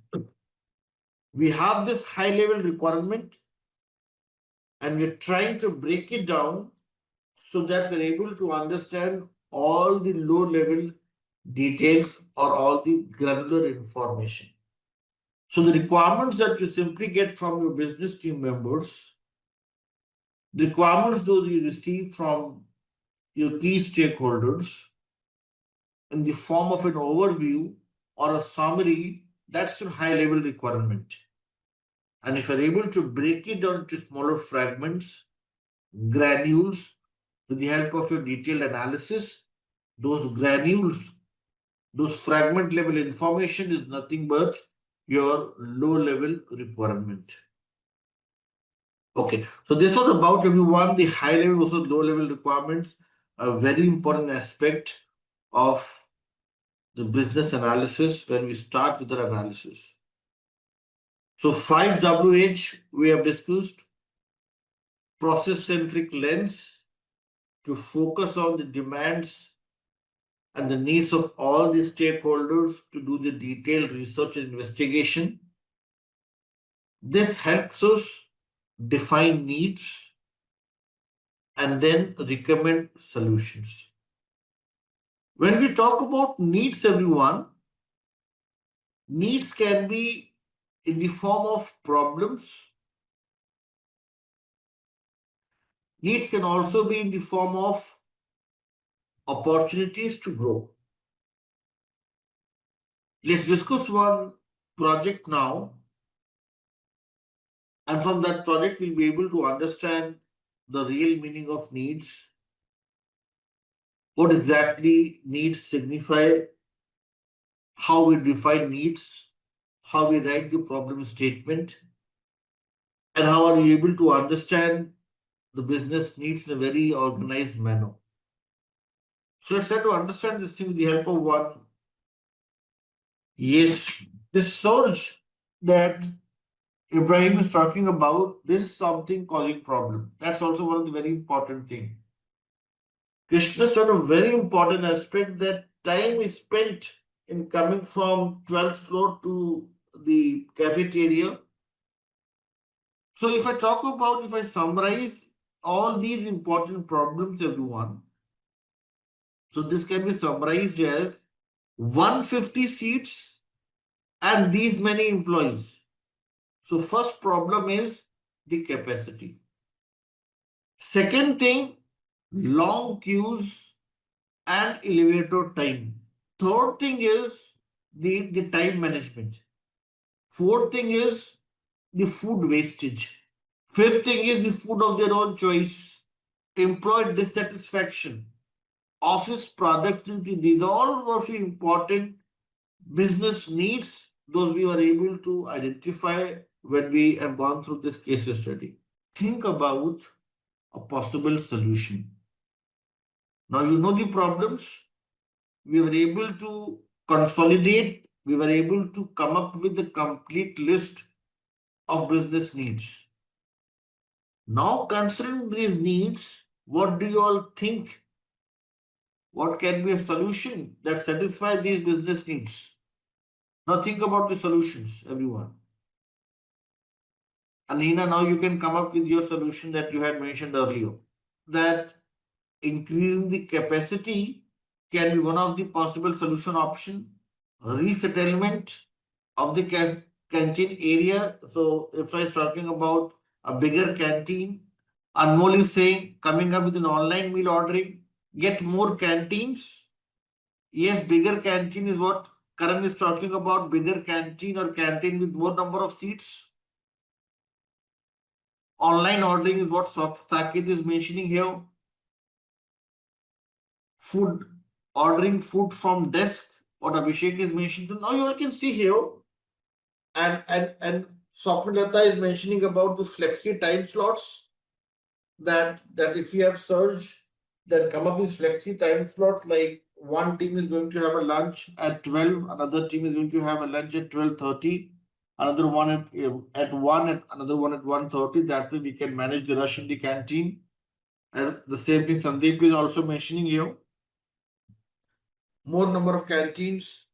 we have this high level requirement and we're trying to break it down so that we're able to understand all the low level details or all the granular information. So the requirements that you simply get from your business team members, the requirements those you receive from your key stakeholders in the form of an overview or a summary, that's your high level requirement. And if you're able to break it down into smaller fragments, granules, with the help of your detailed analysis, those granules, those fragment level information is nothing but your low level requirement. Okay, so this was about everyone, the high level versus low level requirements, a very important aspect of the business analysis when we start with our analysis. So 5WH we have discussed: process-centric lens to focus on the demands and the needs of all the stakeholders to do the detailed research and investigation. This helps us define needs and then recommend solutions. When we talk about needs, everyone, needs can be in the form of problems. Needs can also be in the form of opportunities to grow. Let's discuss one project now, and from that project we'll be able to understand the real meaning of needs, what exactly needs signify, how we define needs, how we write the problem statement, and how are we able to understand the business needs in a very organized manner. So let's try to understand this thing with the help of one. Yes, this surge that Ibrahim is talking about, this is something causing problem. That's also one of the very important thing. Krishna said a very important aspect, that time is spent in coming from 12th floor to the cafeteria. So if I summarize all these important problems, everyone, so this can be summarized as 150 seats and these many employees. So first problem is the capacity. Second thing, long queues and elevator time. Third thing is the time management. Fourth thing is the food wastage. Fifth thing is the food of their own choice. Employee dissatisfaction. Office productivity. These are all very important business needs. Those we were able to identify when we have gone through this case study. Think about a possible solution. Now you know the problems. We were able to consolidate. We were able to come up with a complete list of business needs. Now, considering these needs, what do you all think? What can be a solution that satisfies these business needs? Now think about the solutions, everyone. Alina, now you can come up with your solution that you had mentioned earlier. That increasing the capacity can be one of the possible solution option. Resettlement of the canteen area. So if I was talking about a bigger canteen, Anmol is saying coming up with an online meal ordering, get more canteens. Yes, bigger canteen is what Karan is talking about, bigger canteen or canteen with more number of seats. Online ordering is what Saket is mentioning here. Food, ordering food from desk, what Abhishek is mentioning. So now you all can see here, and Swapnilata is mentioning about the flexi time slots, that if you have surge, then come up with flexi time slots, like one team is going to have a lunch at 12, another team is going to have a lunch at 12:30, another one at 1, and another one at 1:30. That way we can manage the rush in the canteen. And the same thing Sandeep is also mentioning here. More number of canteens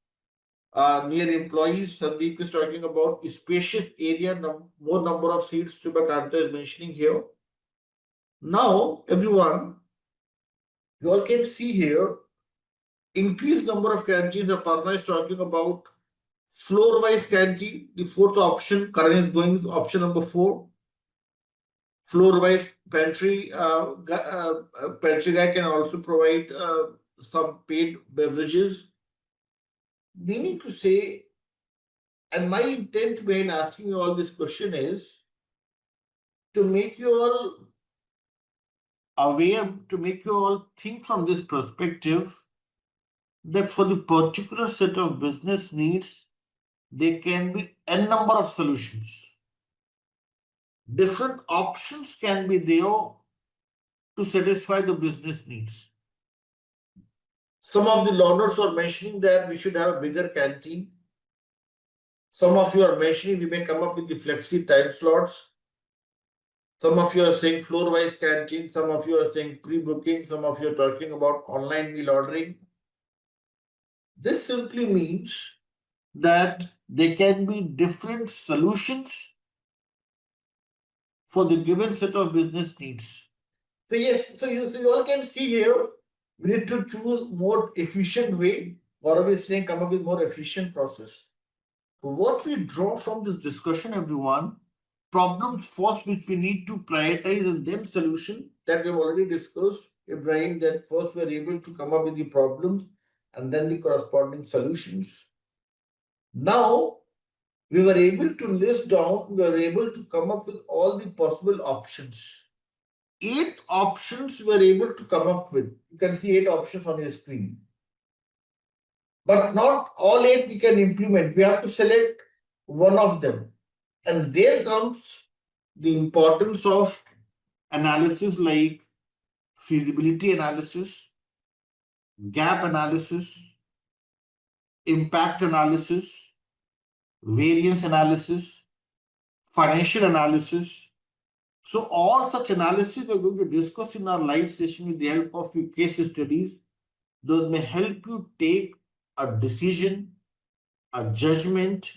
near employees. Sandeep is talking about spacious area, more number of seats. Shubhakanta is mentioning here. Now, everyone, you all can see here, increased number of canteens. Aparna is talking about floor-wise canteen. The fourth option, Karan is going with option number 4. Floor-wise pantry. Pantry guy can also provide some paid beverages. Meaning to say, and my intent behind asking you all this question is to make you all aware, to make you all think from this perspective, that for the particular set of business needs, there can be n number of solutions. Different options can be there to satisfy the business needs. Some of the learners are mentioning that we should have a bigger canteen. Some of you are mentioning we may come up with the flexi time slots. Some of you are saying floor-wise canteen. Some of you are saying pre-booking. Some of you are talking about online meal ordering. This simply means that there can be different solutions for the given set of business needs. So yes, so you all can see here, we need to choose more efficient way. Gaurav is saying come up with more efficient process. What we draw from this discussion, everyone, problems first which we need to prioritize and then solution that we have already discussed, Ibrahim, that first we are able to come up with the problems and then the corresponding solutions. Now, we were able to list down, we were able to come up with all the possible options. 8 options we were able to come up with. You can see 8 options on your screen. But not all 8 we can implement. We have to select one of them. And there comes the importance of analysis like feasibility analysis, gap analysis, impact analysis, variance analysis, financial analysis. So all such analysis we are going to discuss in our live session with the help of few case studies. Those may help you take a decision, a judgment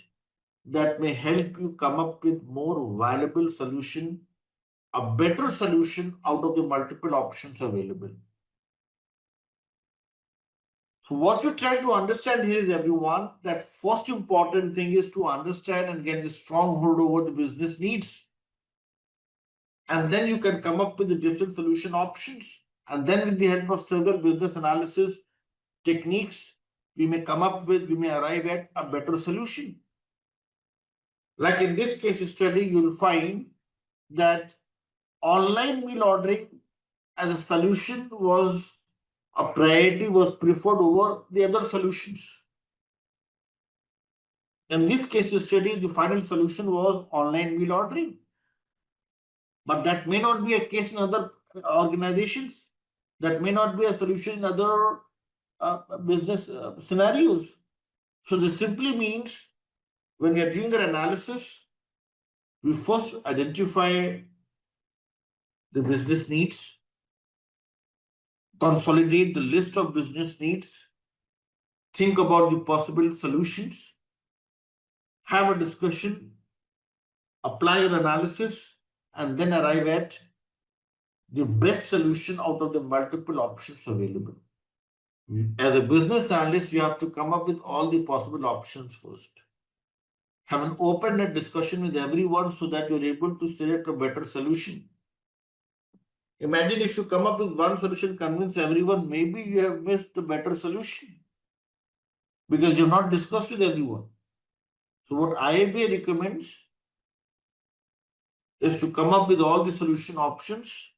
that may help you come up with more valuable solution, a better solution out of the multiple options available. So what you're trying to understand here is, everyone, that first important thing is to understand and get the stronghold over the business needs. And then you can come up with the different solution options. And then with the help of several business analysis techniques, we may arrive at a better solution. Like in this case study, you'll find that online meal ordering as a solution was a priority, was preferred over the other solutions. In this case study, the final solution was online meal ordering. But that may not be a case in other organizations. That may not be a solution in other business scenarios. So this simply means when we are doing an analysis, we first identify the business needs, consolidate the list of business needs, think about the possible solutions, have a discussion, apply an analysis, and then arrive at the best solution out of the multiple options available. As a business analyst, you have to come up with all the possible options first. Have an open discussion with everyone so that you're able to select a better solution. Imagine if you come up with one solution, convince everyone, maybe you have missed the better solution because you've not discussed with everyone. So what IAB recommends is to come up with all the solution options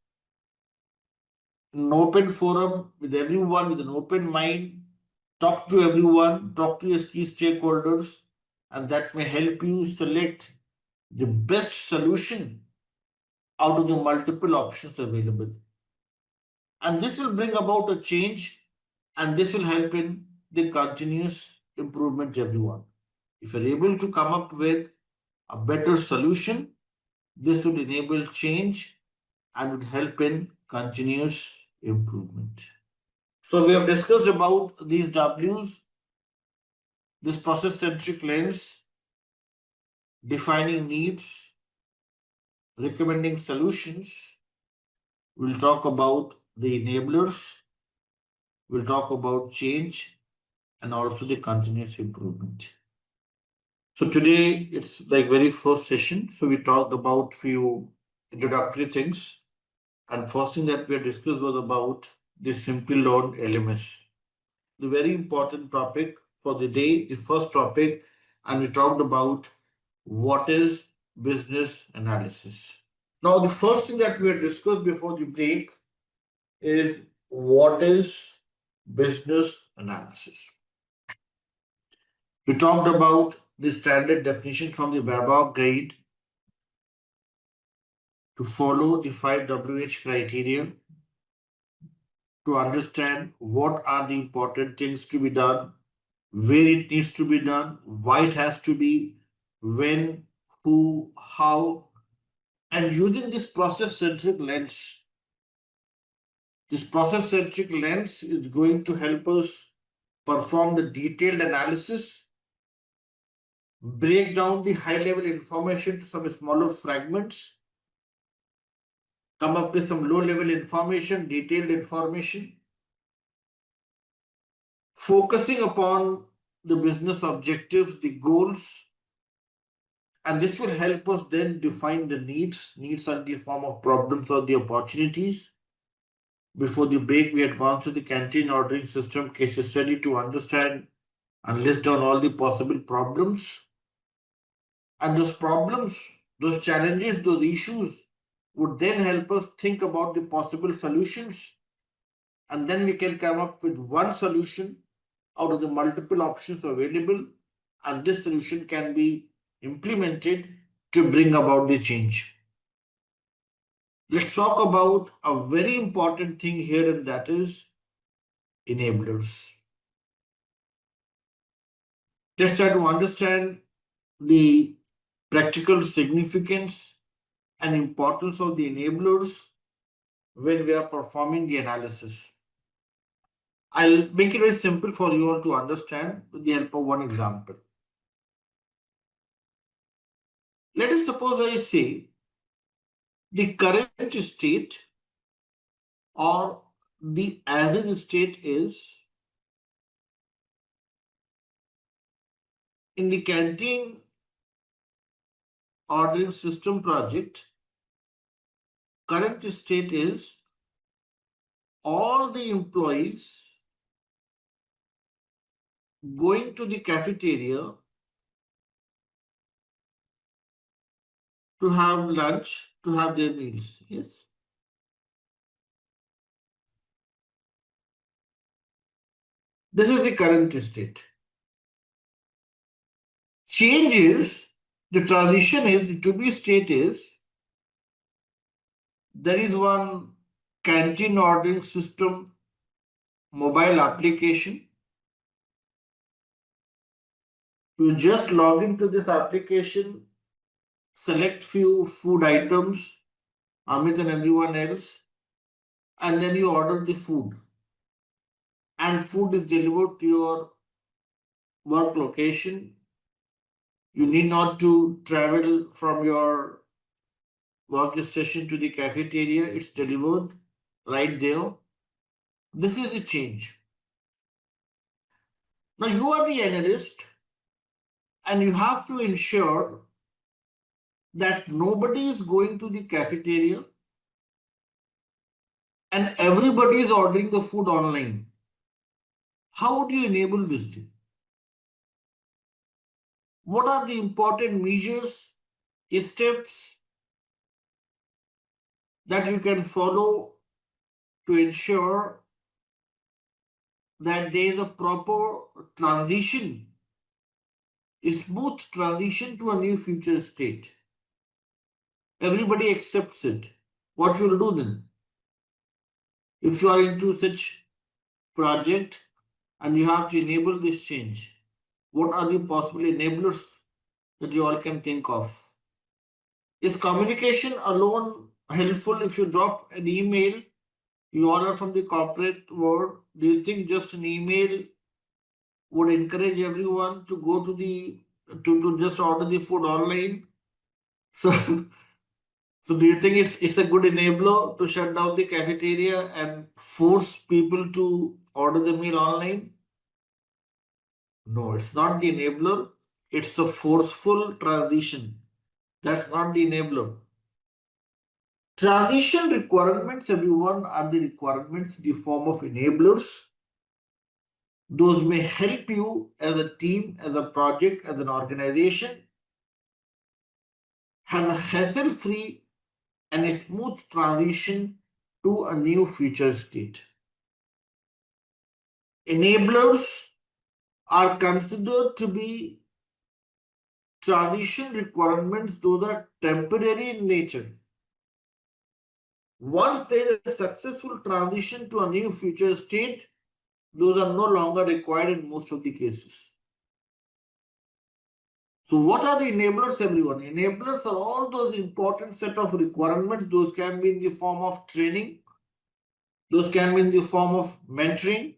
in an open forum with everyone with an open mind, talk to everyone, talk to your key stakeholders, and that may help you select the best solution out of the multiple options available. And this will bring about a change, and this will help in the continuous improvement, everyone. If you're able to come up with a better solution, this would enable change and would help in continuous improvement. So we have discussed about these W's, this process-centric lens, defining needs, recommending solutions. We'll talk about the enablers. We'll talk about change and also the continuous improvement. So today it's like very first session. So we talked about few introductory things. And first thing that we discussed was about the Simplilearn LMS. The very important topic for the day, the first topic, and we talked about what is business analysis. Now, the first thing that we had discussed before the break is what is business analysis. We talked about the standard definition from the PMBOK guide to follow the 5 WH criteria. to understand what are the important things to be done, where it needs to be done, why it has to be, when, who, how, and using this process-centric lens. This process-centric lens is going to help us perform the detailed analysis, break down the high-level information to some smaller fragments, come up with some low-level information, detailed information, focusing upon the business objectives, the goals, and this will help us then define the needs. Needs are the form of problems or the opportunities. Before the break, we had gone through the canteen ordering system case study to understand and list down all the possible problems. And those problems, those challenges, those issues would then help us think about the possible solutions. And then we can come up with one solution out of the multiple options available. And this solution can be implemented to bring about the change. Let's talk about a very important thing here, and that is enablers. Let's try to understand the practical significance and importance of the enablers when we are performing the analysis. I'll make it very simple for you all to understand with the help of one example. Let us suppose I say the current state or the as is state is in the canteen ordering system project, current state is all the employees going to the cafeteria to have lunch, to have their meals. Yes. This is the current state. Change is, the transition is, the to be state is, there is one canteen ordering system mobile application. You just log into this application, select few food items, Amit and everyone else, and then you order the food. And food is delivered to your work location. You need not to travel from your workstation to the cafeteria. It's delivered right there. This is a change. Now you are the analyst and you have to ensure that nobody is going to the cafeteria and everybody is ordering the food online. How would you enable this thing? What are the important measures, steps that you can follow to ensure that there is a proper transition, a smooth transition to a new future state? Everybody accepts it. What you will do then? If you are into such project and you have to enable this change, what are the possible enablers that you all can think of? Is communication alone helpful? If you drop an email, you all are from the corporate world, do you think just an email would encourage everyone to go to the to just order the food online? So, so do you think it's a good enabler to shut down the cafeteria and force people to order the meal online? No, it's not the enabler. It's a forceful transition. That's not the enabler. Transition requirements, everyone, are the requirements in the form of enablers. Those may help you as a team, as a project, as an organization have a hassle-free and a smooth transition to a new future state. Enablers are considered to be transition requirements. Those are temporary in nature. Once there is a successful transition to a new future state, those are no longer required in most of the cases. So what are the enablers, everyone? Enablers are all those important set of requirements. Those can be in the form of training. Those can be in the form of mentoring.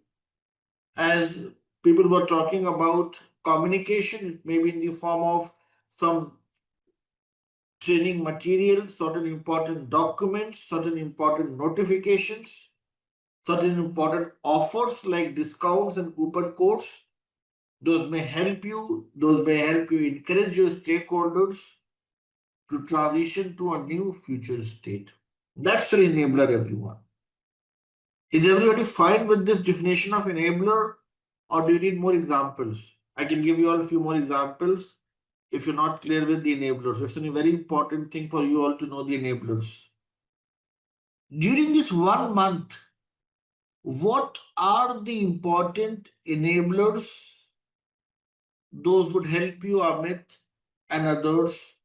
As people were talking about communication, it may be in the form of some training material, certain important documents, certain important notifications, certain important offers like discounts and coupon codes. Those may help you encourage your stakeholders to transition to a new future state. That's the enabler, everyone. Is everybody fine with this definition of enabler, or do you need more examples? I can give you all a few more examples if you're not clear with the enablers. It's a very important thing for you all to know the enablers. During this 1 month, what are the important enablers? Those would help you, Amit and others,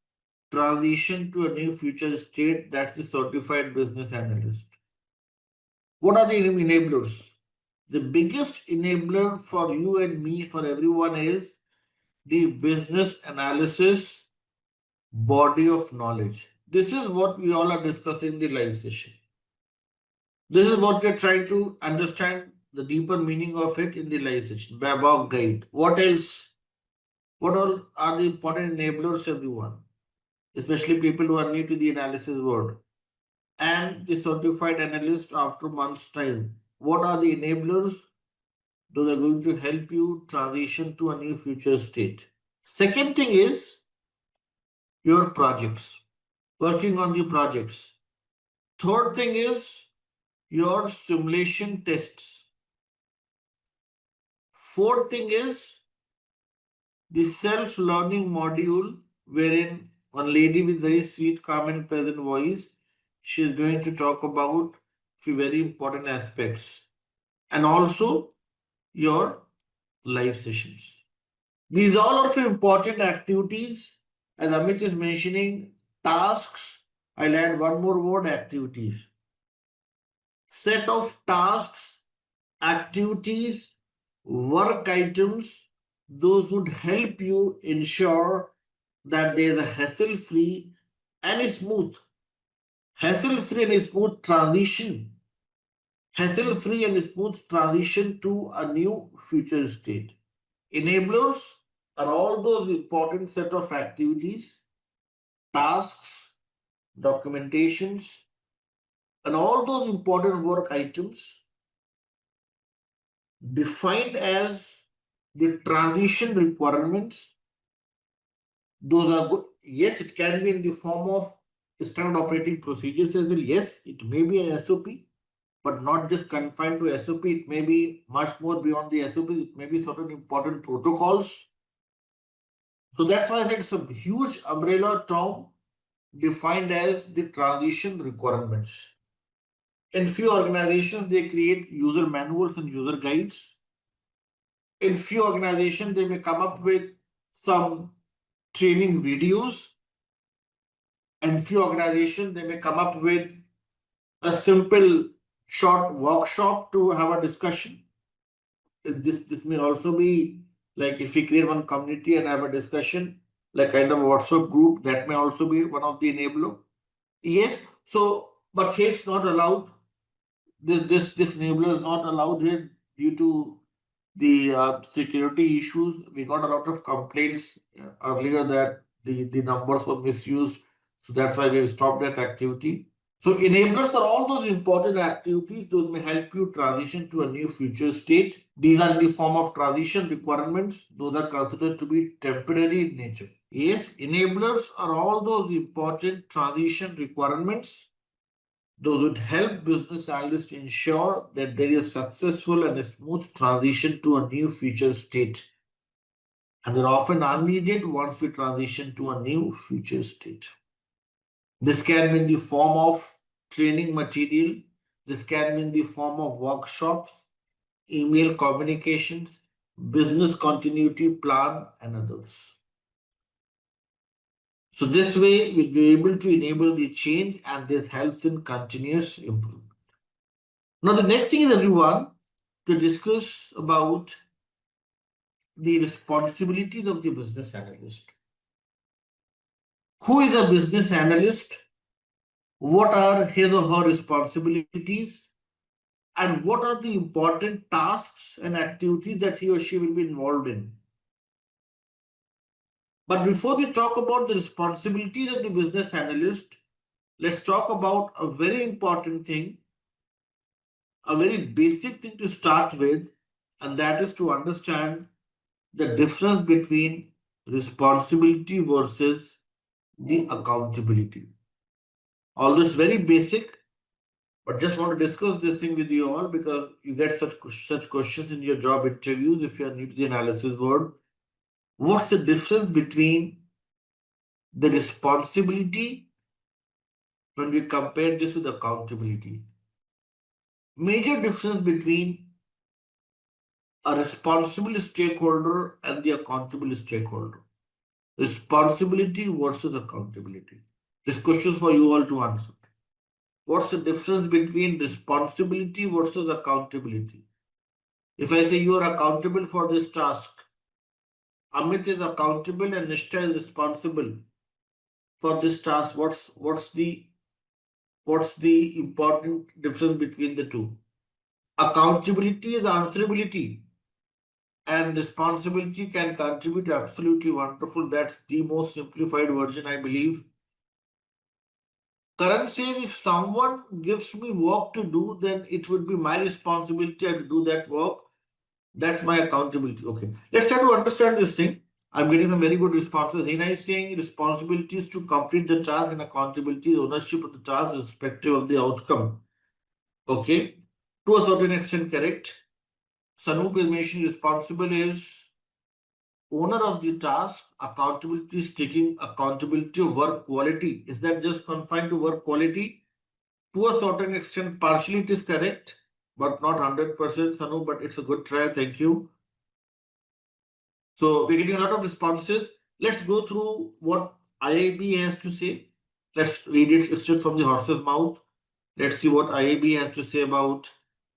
transition to a new future state. That's the certified business analyst. What are the enablers? The biggest enabler for you and me, for everyone, is the business analysis body of knowledge. This is what we all are discussing in the live session. This is what we are trying to understand the deeper meaning of it in the live session. PMBOK guide. What else? What all are the important enablers, everyone? Especially people who are new to the analysis world. And the certified analyst after month's time. What are the enablers? Those are going to help you transition to a new future state. Second thing is your projects, working on the projects. Third thing is your simulation tests. Fourth thing is the self-learning module, wherein one lady with very sweet, calm and pleasant voice, she is going to talk about few very important aspects. And also your live sessions. These all are few important activities. As Amit is mentioning, tasks. I'll add one more word, activities. Set of tasks, activities, work items. Those would help you ensure that there is a hassle-free and smooth transition. Hassle-free and smooth transition to a new future state. Enablers are all those important set of activities, tasks, documentations, and all those important work items defined as the transition requirements. Those are good. Yes, it can be in the form of standard operating procedures as well. Yes, it may be an SOP, but not just confined to SOP. It may be much more beyond the SOP. It may be certain important protocols. So that's why I said it's a huge umbrella term defined as the transition requirements. In few organizations, they create user manuals and user guides. In few organizations, they may come up with some training videos. And few organizations, they may come up with a simple short workshop to have a discussion. This may also be like if we create one community and have a discussion, like kind of a WhatsApp group, that may also be one of the enabler. Yes, so but here it's not allowed. This enabler is not allowed here due to the security issues. We got a lot of complaints earlier that the numbers were misused. So that's why we stopped that activity. So enablers are all those important activities. Those may help you transition to a new future state. These are in the form of transition requirements. Those are considered to be temporary in nature. Yes, enablers are all those important transition requirements. Those would help business analysts ensure that there is successful and a smooth transition to a new future state. And they're often unneeded once we transition to a new future state. This can be in the form of training material. This can be in the form of workshops, email communications, business continuity plan, and others. So this way, we'll be able to enable the change, and this helps in continuous improvement. Now, the next thing is, everyone, to discuss about the responsibilities of the business analyst. Who is a business analyst? What are his or her responsibilities? And what are the important tasks and activities that he or she will be involved in? But before we talk about the responsibilities of the business analyst, let's talk about a very important thing, a very basic thing to start with, and that is to understand the difference between responsibility versus the accountability. Although it's very basic, but just want to discuss this thing with you all because you get such questions in your job interviews if you are new to the analysis world. What's the difference between the responsibility when we compare this with accountability? Major difference between a responsible stakeholder and the accountable stakeholder. Responsibility versus accountability. This question is for you all to answer. What's the difference between responsibility versus accountability? If I say you are accountable for this task, Amit is accountable and Nishta is responsible for this task, what's the important difference between the two? Accountability is answerability, and responsibility can contribute absolutely wonderful. That's the most simplified version, I believe. Karan says if someone gives me work to do, then it would be my responsibility to do that work. That's my accountability. Okay, let's try to understand this thing. I'm getting some very good responses. Hina is saying responsibility is to complete the task and accountability is ownership of the task irrespective of the outcome. Okay, to a certain extent correct. Sanoop is mentioning responsible is owner of the task, accountability is taking accountability of work quality. Is that just confined to work quality? To a certain extent, partially it is correct, but not 100%, Sanu, but it's a good try. Thank you. So we're getting a lot of responses. Let's go through what IIB has to say. Let's read it straight from the horse's mouth. Let's see what IIB has to say about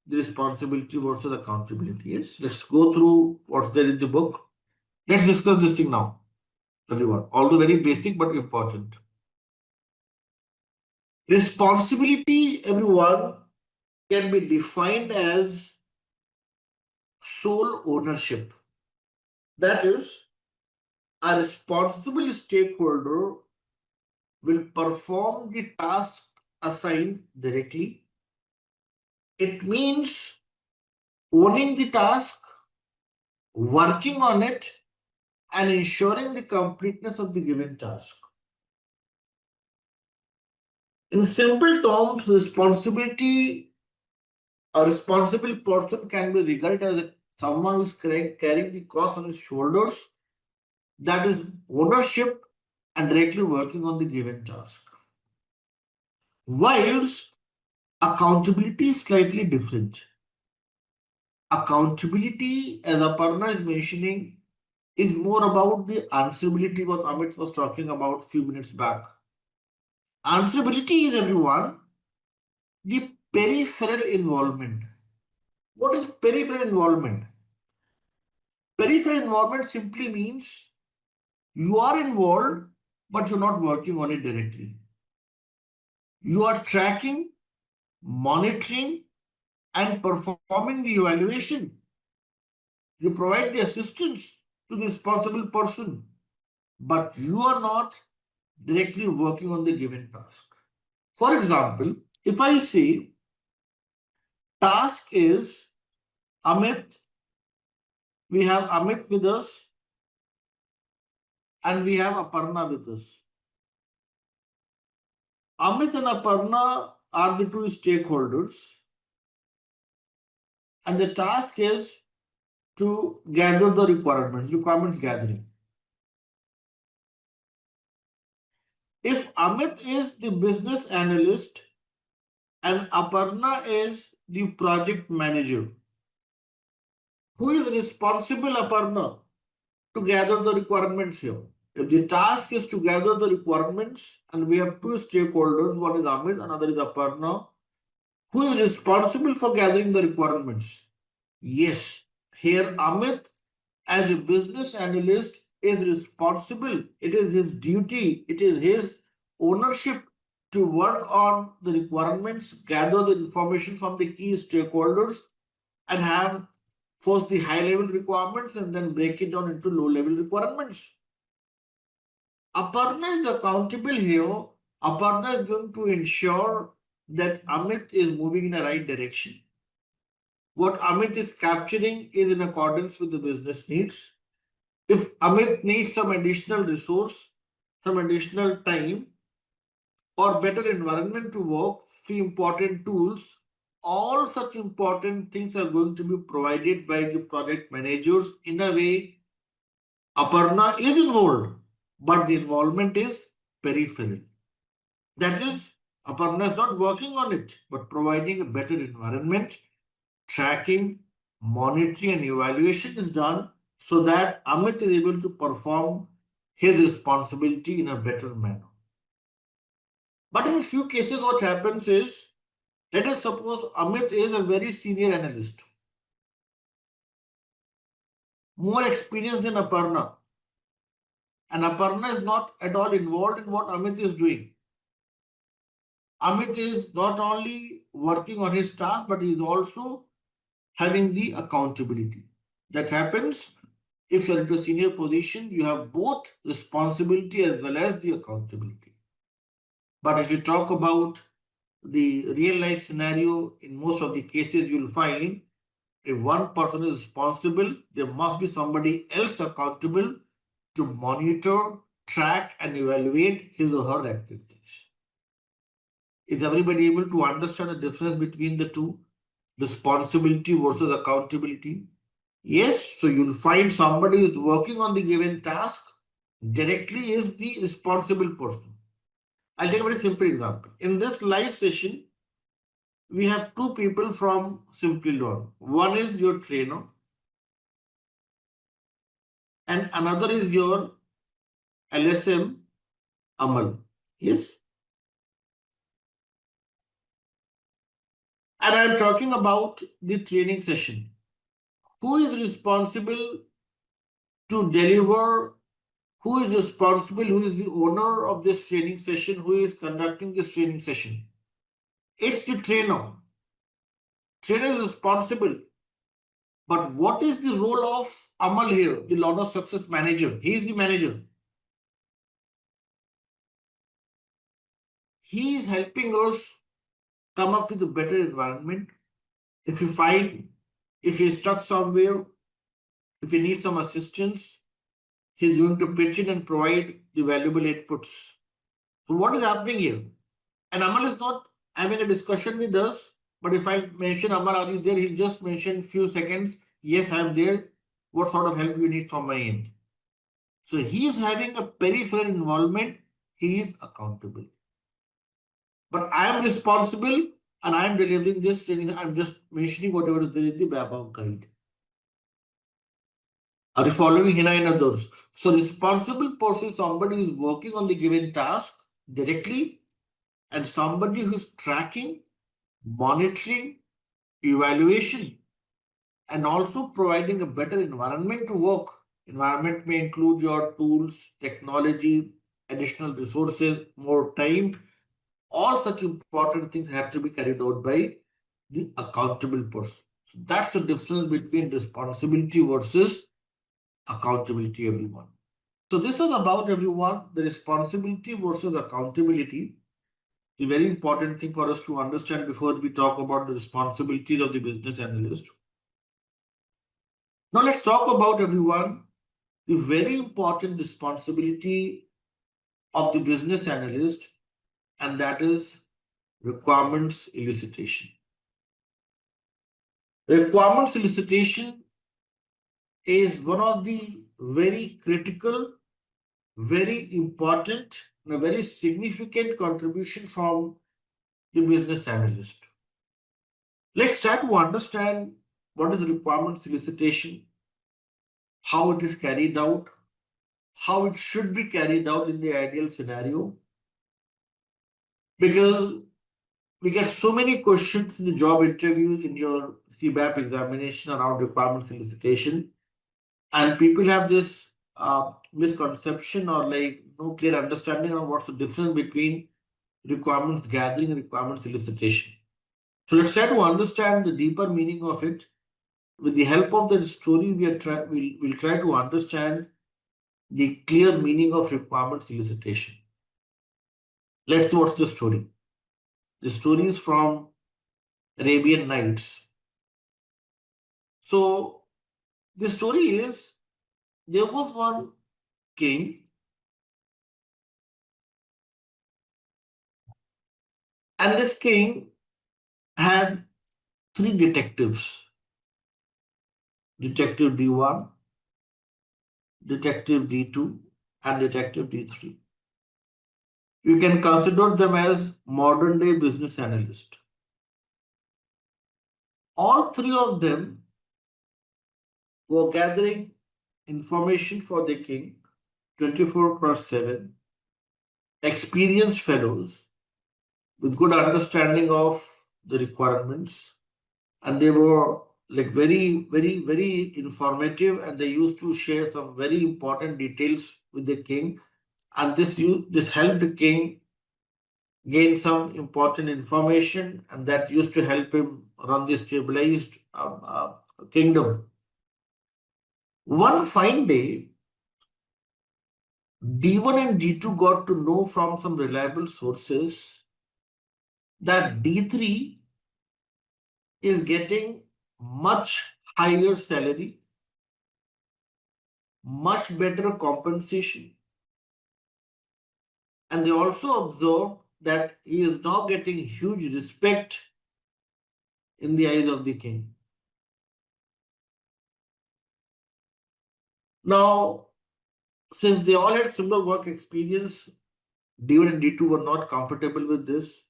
the responsibility versus accountability. Yes, let's go through what's there in the book. Let's discuss this thing now, everyone. Although very basic but important. Responsibility, everyone, can be defined as sole ownership. That is, a responsible stakeholder will perform the task assigned directly. It means owning the task, working on it, and ensuring the completeness of the given task. In simple terms, a responsible person can be regarded as someone who's carrying the cross on his shoulders, that is ownership and directly working on the given task. Whilst accountability is slightly different. Accountability, as Aparna is mentioning, is more about the answerability, what Amit was talking about a few minutes back. Answerability is, everyone, the peripheral involvement. What is peripheral involvement? Peripheral involvement simply means you are involved, but you're not working on it directly. You are tracking, monitoring, and performing the evaluation. You provide the assistance to the responsible person, but you are not directly working on the given task. For example, if I say task is Amit, we have Amit with us and we have Aparna with us. Amit and Aparna are the two stakeholders, and the task is to gather the requirements gathering. If Amit is the business analyst and Aparna is the project manager, who is responsible, Aparna, to gather the requirements here? If the task is to gather the requirements and we have two stakeholders, one is Amit, another is Aparna, who is responsible for gathering the requirements? Yes, here Amit as a business analyst is responsible. It is his duty, it is his ownership to work on the requirements, gather the information from the key stakeholders, and have first the high level requirements and then break it down into low level requirements. Aparna is accountable here. Aparna is going to ensure that Amit is moving in the right direction. What Amit is capturing is in accordance with the business needs. If Amit needs some additional resource, some additional time, or better environment to work, few important tools, all such important things are going to be provided by the project managers. In a way, Aparna is involved, but the involvement is peripheral. That is, Aparna is not working on it, but providing a better environment, tracking, monitoring, and evaluation is done so that Amit is able to perform his responsibility in a better manner. But in a few cases, what happens is, let us suppose Amit is a very senior analyst, more experienced than Aparna, and Aparna is not at all involved in what Amit is doing. Amit is not only working on his task, but he is also having the accountability. That happens if you're into a senior position, you have both responsibility as well as the accountability. But if you talk about the real life scenario, in most of the cases, you'll find if one person is responsible, there must be somebody else accountable to monitor, track, and evaluate his or her activities. Is everybody able to understand the difference between the two? Responsibility versus accountability? Yes, so you'll find somebody who's working on the given task directly is the responsible person. I'll take a very simple example. In this live session, we have two people from Simplilearn. One is your trainer, and another is your LSM Amal. Yes. And I'm talking about the training session. Who is responsible to deliver? Who is responsible? Who is the owner of this training session? Who is conducting this training session? It's the trainer. Trainer is responsible. But what is the role of Amal here, the learner success manager? He is the manager. He is helping us come up with a better environment. If you find, if you're stuck somewhere, if you need some assistance, he's going to pitch in and provide the valuable inputs. So what is happening here? And Amal is not having a discussion with us, but if I mention, Amal, are you there? He'll just mention few seconds. Yes, I'm there. What sort of help you need from my end? So he is having a peripheral involvement. He is accountable. But I am responsible and I am delivering this training. I'm just mentioning whatever is there in the PMBOK guide. Are you following Hina and others? So responsible person is somebody who is working on the given task directly, and somebody who's tracking, monitoring, evaluation, and also providing a better environment to work. Environment may include your tools, technology, additional resources, more time. All such important things have to be carried out by the accountable person. So that's the difference between responsibility versus accountability, everyone. So this is about, everyone, the responsibility versus accountability. The very important thing for us to understand before we talk about the responsibilities of the business analyst. Now let's talk about, everyone, the very important responsibility of the business analyst, and that is requirements elicitation. Requirements elicitation is one of the very critical, very important, and a very significant contribution from the business analyst. Let's try to understand what is requirements elicitation, how it is carried out, how it should be carried out in the ideal scenario. Because we get so many questions in the job interview, in your CBAP examination around requirements elicitation, and people have this misconception or like no clear understanding of what's the difference between requirements gathering and requirements elicitation. So let's try to understand the deeper meaning of it. With the help of the story, we'll try to understand the clear meaning of requirements elicitation. Let's see what's the story. The story is from Arabian Nights. So the story is there was one king, and this king had three detectives: Detective D1, Detective D2, and Detective D3. You can consider them as modern day business analysts. All three of them were gathering information for the king 24/7, experienced fellows with good understanding of the requirements, and they were like very informative, and they used to share some very important details with the king, and this helped the king gain some important information, and that used to help him run the stabilized kingdom. One fine day, D1 and D2 got to know from some reliable sources that D3 is getting much higher salary, much better compensation, and they also observed that he is now getting huge respect in the eyes of the king. Now, since they all had similar work experience, D1 and D2 were not comfortable with this.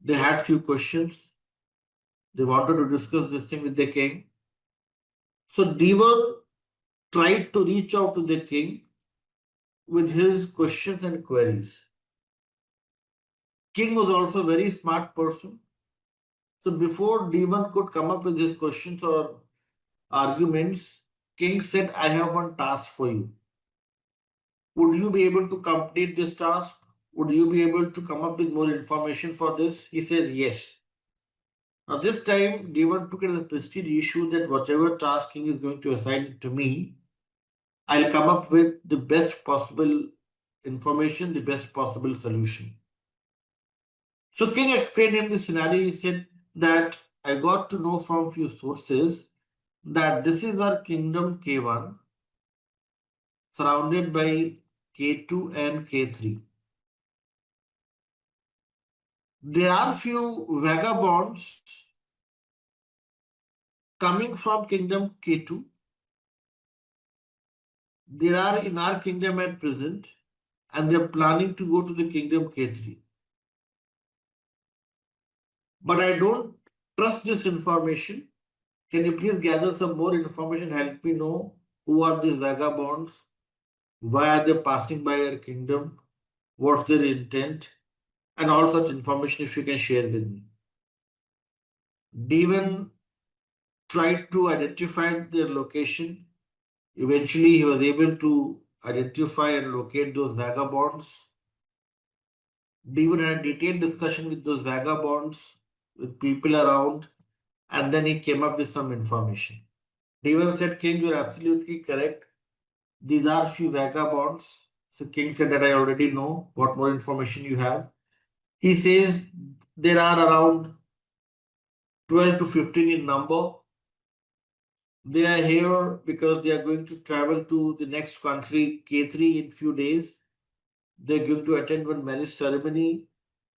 They had few questions. They wanted to discuss this thing with the king. So D1 tried to reach out to the king with his questions and queries. King was also a very smart person. So before D1 could come up with his questions or arguments, King said, I have one task for you. Would you be able to complete this task? Would you be able to come up with more information for this? He says, yes. Now this time, D1 took it as a prestige issue that whatever task King is going to assign to me, I'll come up with the best possible information, the best possible solution. So King explained him the scenario. He said that I got to know from few sources that this is our kingdom K1 surrounded by K2 and K3. There are few vagabonds coming from kingdom K2. They are in our kingdom at present, and they are planning to go to the kingdom K3. But I don't trust this information. Can you please gather some more information? Help me know who are these vagabonds? Why are they passing by our kingdom? What's their intent? And all such information if you can share with me. D1 tried to identify their location. Eventually, he was able to identify and locate those vagabonds. D1 had a detailed discussion with those vagabonds, with people around, and then he came up with some information. D1 said, King, you're absolutely correct. These are few vagabonds. So King said that I already know. What more information you have? He says there are around 12 to 15 in number. They are here because they are going to travel to the next country, K3, in few days. They're going to attend one marriage ceremony,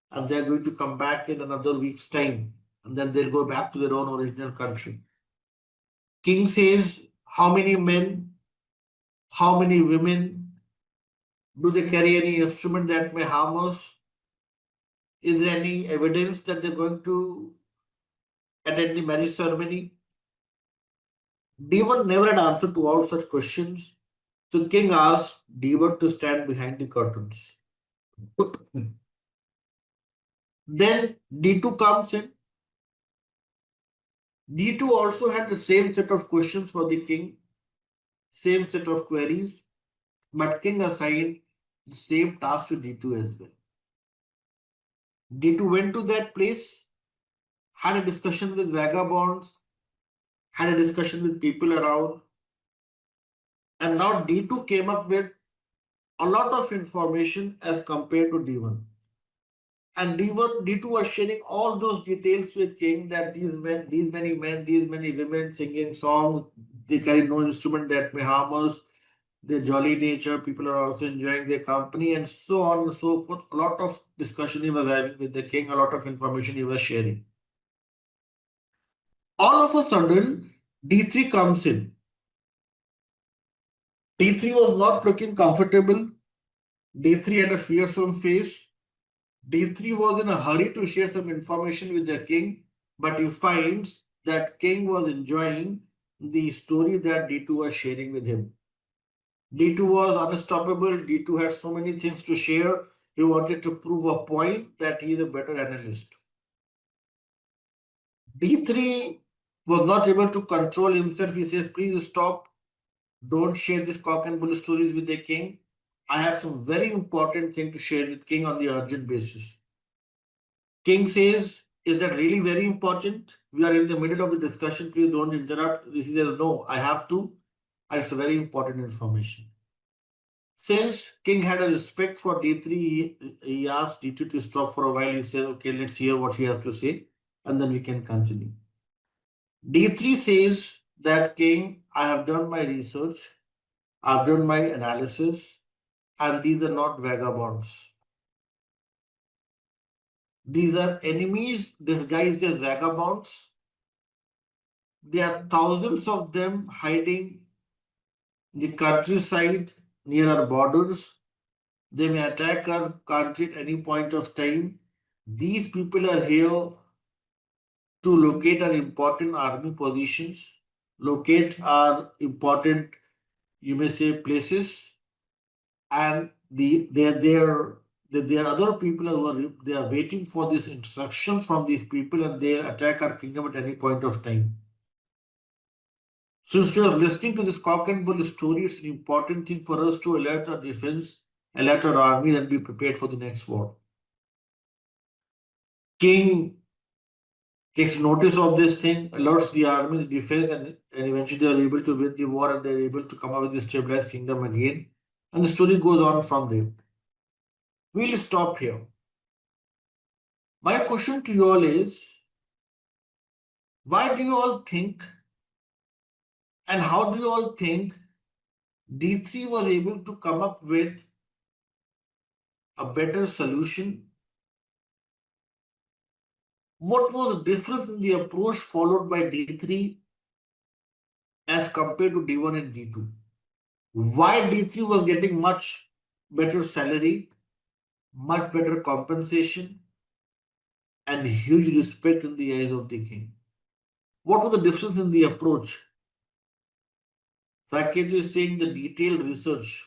and they're going to come back in another week's time, and then they'll go back to their own original country. King says, how many men, how many women, do they carry any instrument that may harm us? Is there any evidence that they're going to attend the marriage ceremony? D1 never had answer to all such questions. So king asked D1 to stand behind the curtains. Then D2 comes in. D2 also had the same set of questions for the king, same set of queries, but king assigned the same task to D2 as well. D2 went to that place, had a discussion with vagabonds, had a discussion with people around, and now D2 came up with a lot of information as compared to D1. And D2 was sharing all those details with King that these many men, these many women singing songs, they carry no instrument that may harm us, their jolly nature, people are also enjoying their company, and so on and so forth. A lot of discussion he was having with the king, a lot of information he was sharing. All of a sudden, D3 comes in. D3 was not looking comfortable. D3 had a fearsome face. D3 was in a hurry to share some information with the king, but he finds that king was enjoying the story that D2 was sharing with him. D2 was unstoppable. D2 had so many things to share. He wanted to prove a point that he is a better analyst. D3 was not able to control himself. He says, please stop. Don't share this cock and bull stories with the king. I have some very important thing to share with king on the urgent basis. King says, is that really very important? We are in the middle of the discussion. Please don't interrupt. He says, no, I have to. And it's a very important information. Since King had a respect for D3, he asked D2 to stop for a while. He said, okay, let's hear what he has to say, and then we can continue. D3 says that King, I have done my research, I've done my analysis, and these are not vagabonds. These are enemies disguised as vagabonds. There are thousands of them hiding in the countryside near our borders. They may attack our country at any point of time. These people are here to locate our important army positions, locate our important, you may say, places, and there are other people who are they are waiting for these instructions from these people, and they attack our kingdom at any point of time. So instead of listening to this cock and bull story, it's an important thing for us to alert our defense, alert our army, and be prepared for the next war. King takes notice of this thing, alerts the army, the defense, and eventually they are able to win the war and they are able to come up with a stabilized kingdom again. And the story goes on from there. We'll stop here. My question to you all is, why do you all think and how do you all think D3 was able to come up with a better solution? What was the difference in the approach followed by D3 as compared to D1 and D2? Why D3 was getting much better salary, much better compensation, and huge respect in the eyes of the king? What was the difference in the approach? Saket is saying the detailed research.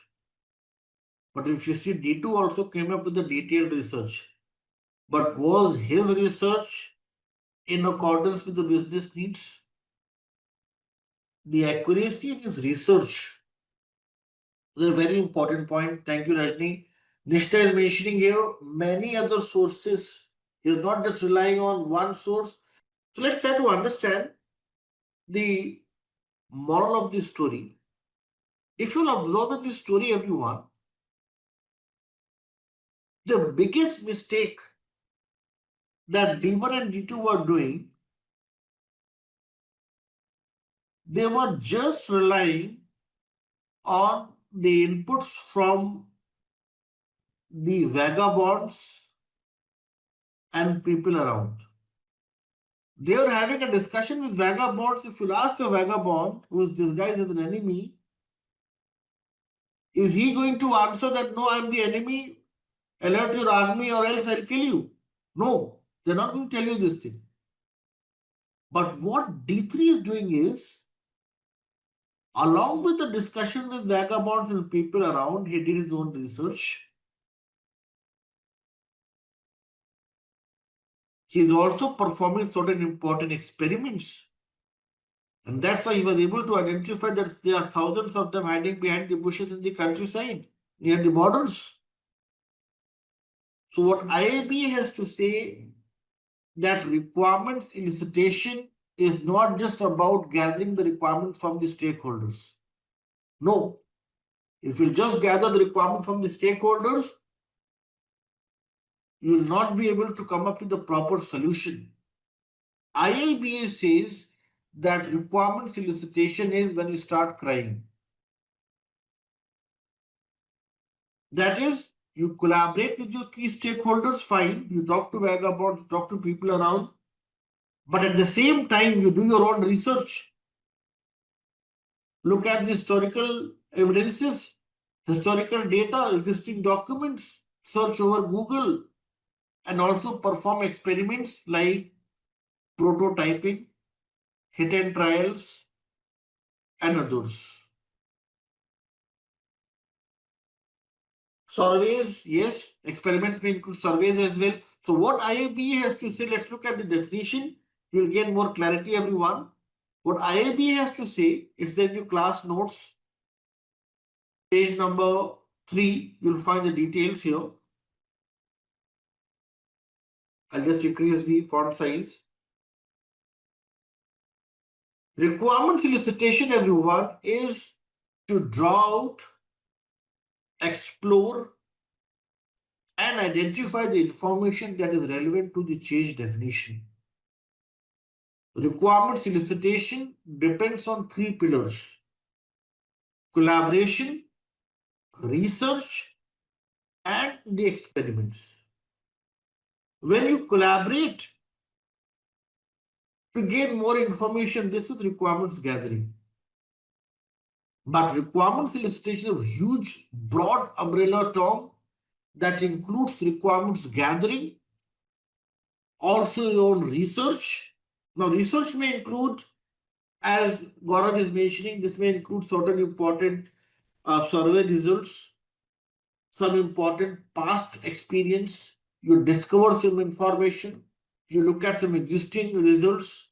But if you see, D2 also came up with the detailed research. But was his research in accordance with the business needs? The accuracy in his research is a very important point. Thank you, Rajni. Nishta is mentioning here many other sources. He is not just relying on one source. So let's try to understand the moral of this story. If you'll observe in this story, everyone, the biggest mistake that D1 and D2 were doing, they were just relying on the inputs from the vagabonds and people around. They were having a discussion with vagabonds. If you ask a vagabond who is disguised as an enemy, is he going to answer that, no, I'm the enemy, alert your army or else I'll kill you? No, they're not going to tell you this thing. But what D3 is doing is, Along with the discussion with vagabonds and people around, he did his own research. He is also performing certain important experiments. And that's why he was able to identify that there are thousands of them hiding behind the bushes in the countryside, near the borders. So what IAB has to say, that requirements elicitation is not just about gathering the requirements from the stakeholders. No. If you just gather the requirement from the stakeholders, you will not be able to come up with the proper solution. IABA says that requirements elicitation is when you start crying. That is, you collaborate with your key stakeholders, fine. You talk to vagabonds, talk to people around. But at the same time, you do your own research. Look at the historical evidences, historical data, existing documents, search over Google, and also perform experiments like prototyping, hit and trials, and others. Surveys, yes, experiments may include surveys as well. So what IAB has to say, let's look at the definition. You'll gain more clarity, everyone. What IAB has to say, it's there in your class notes. Page number 3, you'll find the details here. I'll just increase the font size. Requirements elicitation, everyone, is to draw out, explore, and identify the information that is relevant to the change definition. Requirements elicitation depends on 3 pillars: collaboration, research, and the experiments. When you collaborate to gain more information, this is requirements gathering. But requirements elicitation is a huge, broad umbrella term that includes requirements gathering, also your own research. Now, research may include, as Gaurav is mentioning, this may include certain important survey results, some important past experience. You discover some information, you look at some existing results,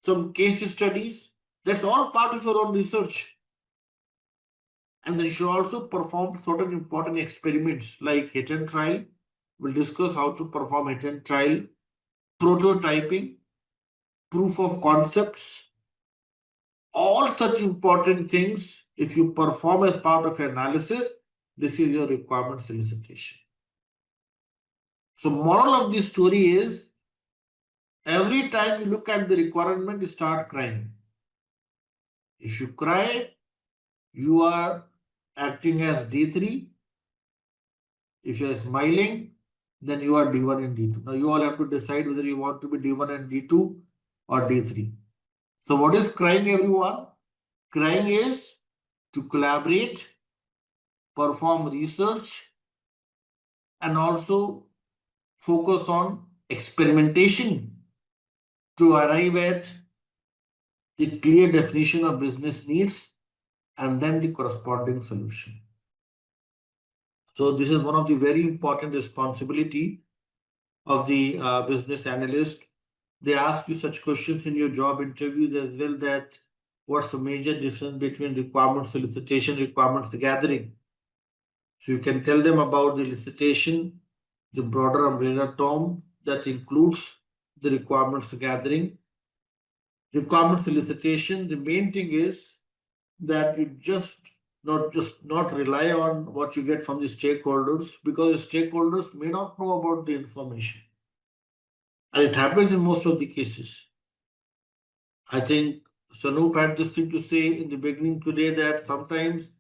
some case studies. That's all part of your own research. And then you should also perform certain important experiments like hit and trial. We'll discuss how to perform hit and trial, prototyping, proof of concepts. All such important things, if you perform as part of your analysis, this is your requirements elicitation. So moral of this story is, every time you look at the requirement, you start crying. If you cry, you are acting as D3. If you are smiling, then you are D1 and D2. Now you all have to decide whether you want to be D1 and D2 or D3. So what is crying, everyone? Crying is to collaborate, perform research, and also focus on experimentation to arrive at the clear definition of business needs and then the corresponding solution. So this is one of the very important responsibility of the business analyst. They ask you such questions in your job interviews as well, that what's the major difference between requirements solicitation, requirements gathering. So you can tell them about the elicitation, the broader umbrella term that includes the requirements gathering. Requirements elicitation, the main thing is that you not rely on what you get from the stakeholders, because the stakeholders may not know about the information. And it happens in most of the cases. I think Sanoop had this thing to say in the beginning today, that sometimes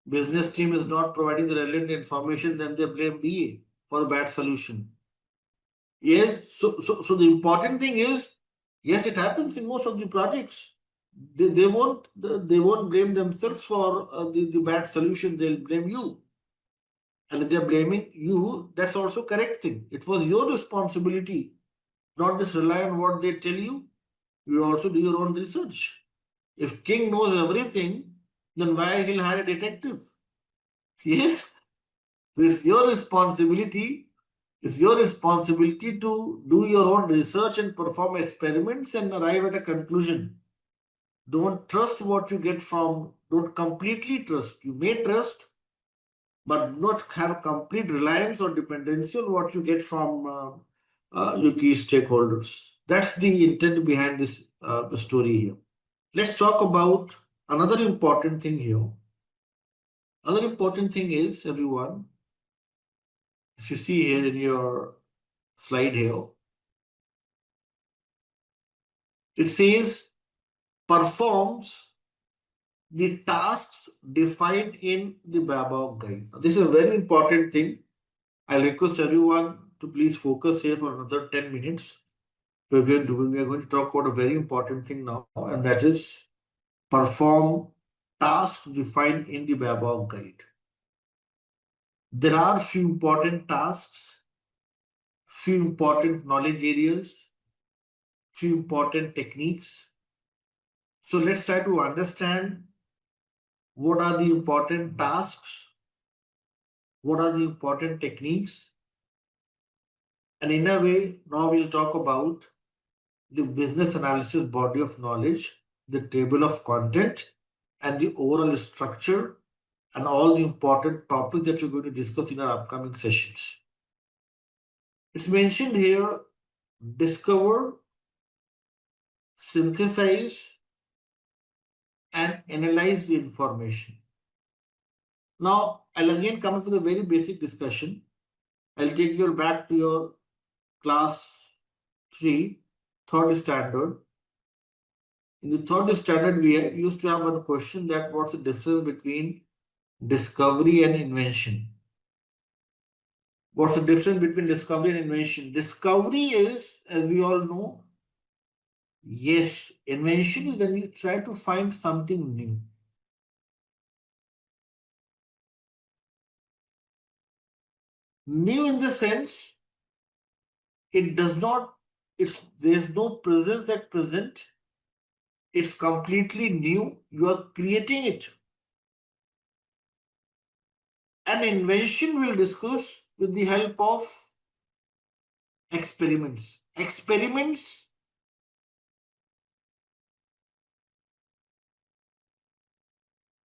business team is not providing the relevant information, then they blame BA for a bad solution. Yes, so the important thing is, yes, it happens in most of the projects. They won't blame themselves for the bad solution. They'll blame you. And if they're blaming you, that's also correct thing. It was your responsibility. Not just rely on what they tell you. You also do your own research. If king knows everything, then why he'll hire a detective? Yes, it's your responsibility. It's your responsibility to do your own research and perform experiments and arrive at a conclusion. Don't trust what you get from, don't completely trust. You may trust, but not have complete reliance or dependency on what you get from your key stakeholders. That's the intent behind this story here. Let's talk about another important thing here. Another important thing is, everyone, if you see here in your slide here, it says performs the tasks defined in the PMBOK guide. Now, this is a very important thing. I'll request everyone to please focus here for another 10 minutes. We are going to talk about a very important thing now, and that is perform tasks defined in the PMBOK guide. There are few important tasks, few important knowledge areas, few important techniques. So let's try to understand what are the important tasks, what are the important techniques, and in a way, now we'll talk about the business analysis body of knowledge, the table of content, and the overall structure, and all the important topics that we're going to discuss in our upcoming sessions. It's mentioned here, discover, synthesize, and analyze the information. Now, I'll again come up with a very basic discussion. I'll take you back to your class 3, third standard. In the third standard, we used to have one question that what's the difference between discovery and invention? What's the difference between discovery and invention? Discovery is, as we all know, yes, invention is when you try to find something new. New in the sense, it does not, there's no presence at present. It's completely new. You are creating it. An invention we'll discuss with the help of experiments. Experiments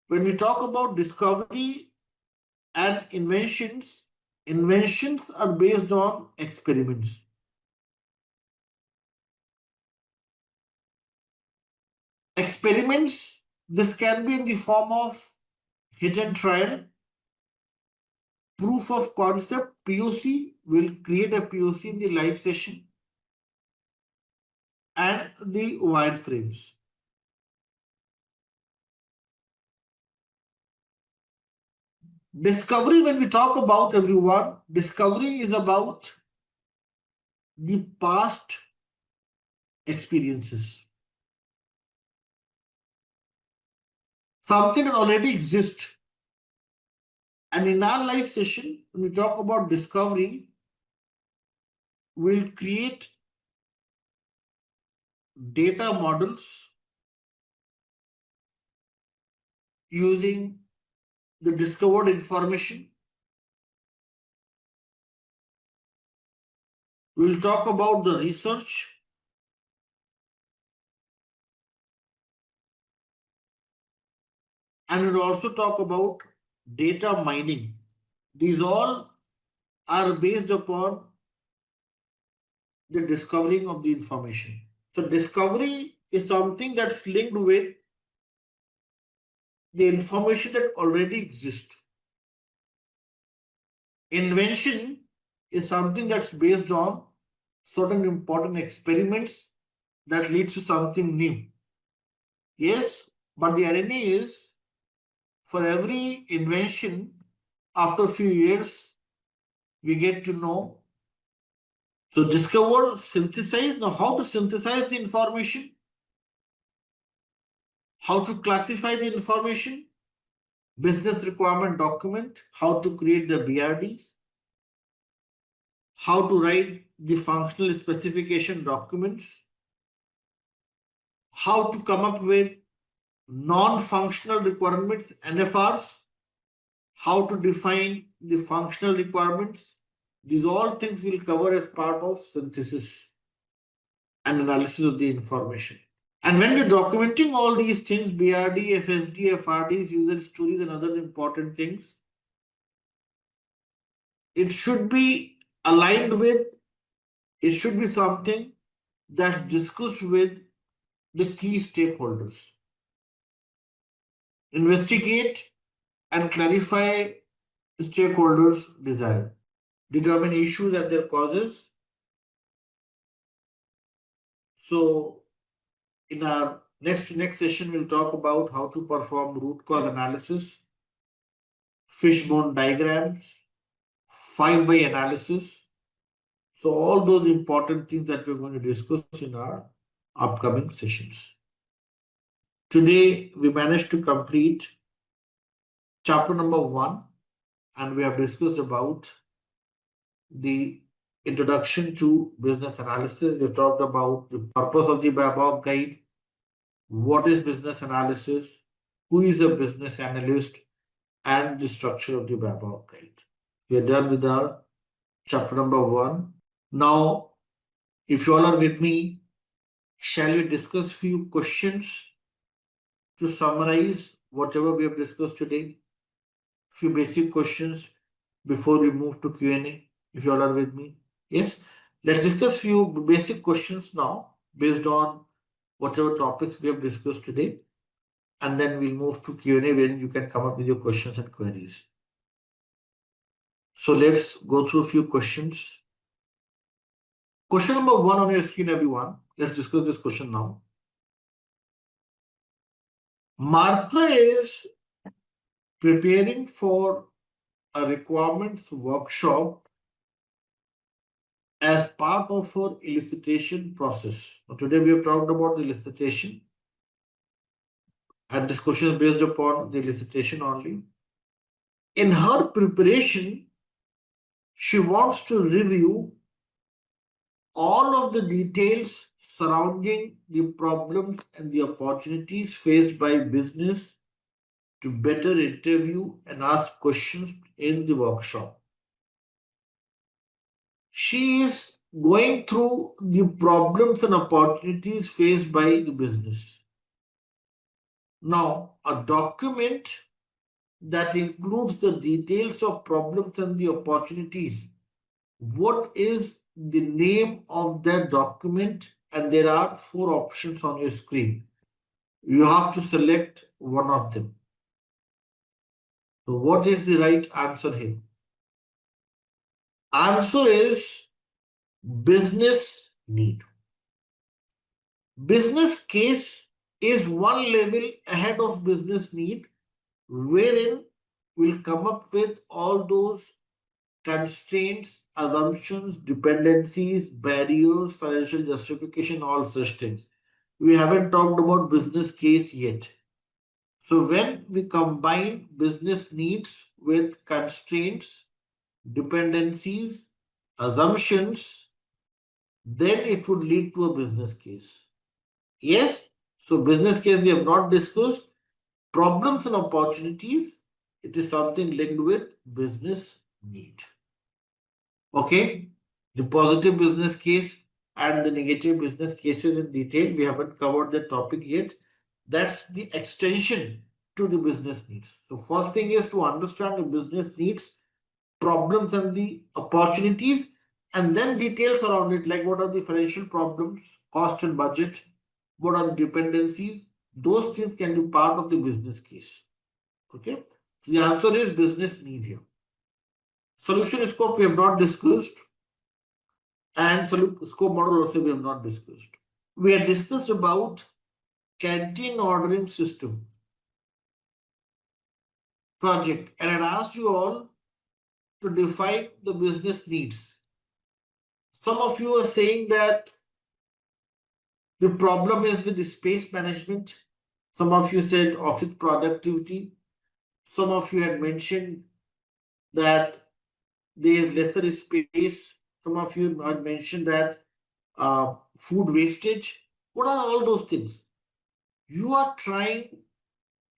when we talk about discovery and inventions, inventions are based on experiments. Experiments, this can be in the form of hit and trial, proof of concept, POC, will create a POC in the live session, and the wireframes. Discovery, when we talk about, everyone, discovery is about the past experiences. Something that already exists. And in our live session, when we talk about discovery, we'll create data models using the discovered information. We'll talk about the research. And we'll also talk about data mining. These all are based upon the discovering of the information. So discovery is something that's linked with the information that already exists. Invention is something that's based on certain important experiments that leads to something new. Yes, but the irony is, for every invention, after a few years, we get to know. So discover, synthesize. Now, how to synthesize the information? How to classify the information? Business requirement document, how to create the BRDs, how to write the functional specification documents, how to come up with non-functional requirements, NFRs, how to define the functional requirements. These all things will cover as part of synthesis and analysis of the information. And when you're documenting all these things, BRD, FSD, FRDs, user stories, and other important things, it should be aligned with, it should be something that's discussed with the key stakeholders. Investigate and clarify stakeholders' desire. Determine issues and their causes. So, in our next session, we'll talk about how to perform root cause analysis, fishbone diagrams, 5-way analysis. So, all those important things that we're going to discuss in our upcoming sessions. Today, we managed to complete chapter number 1, and we have discussed about the introduction to business analysis. We talked about the purpose of the PMBOK guide, what is business analysis, who is a business analyst, and the structure of the PMBOK guide. We are done with our chapter number 1. Now, if you all are with me, shall we discuss few questions to summarize whatever we have discussed today? Few basic questions before we move to Q&A, if you all are with me. Yes, let's discuss few basic questions now based on whatever topics we have discussed today, and then we'll move to Q&A wherein you can come up with your questions and queries. So let's go through a few questions. Question number 1 on your screen, everyone. Let's discuss this question now. Martha is preparing for a requirements workshop as part of her elicitation process. Now, today we have talked about the elicitation, and this question is based upon the elicitation only. In her preparation, she wants to review all of the details surrounding the problems and the opportunities faced by business to better interview and ask questions in the workshop. She is going through the problems and opportunities faced by the business. Now, a document that includes the details of problems and the opportunities. What is the name of that document? And there are 4 options on your screen. You have to select one of them. So what is the right answer here? Answer is business need. Business case is one level ahead of business need, wherein we'll come up with all those constraints, assumptions, dependencies, barriers, financial justification, all such things. We haven't talked about business case yet. So when we combine business needs with constraints, dependencies, assumptions, then it would lead to a business case. Yes, so business case we have not discussed. Problems and opportunities, it is something linked with business need. Okay, the positive business case and the negative business cases in detail, we haven't covered that topic yet. That's the extension to the business needs. So first thing is to understand the business needs, problems and the opportunities, and then details around it, like what are the financial problems, cost and budget, what are the dependencies. Those things can be part of the business case. Okay, so the answer is business need here. Solution scope we have not discussed, and scope model also we have not discussed. We have discussed about canteen ordering system project, and I asked you all to define the business needs. Some of you are saying that the problem is with the space management. Some of you said office productivity. Some of you had mentioned that there is lesser space. Some of you had mentioned that food wastage. What are all those things? You are trying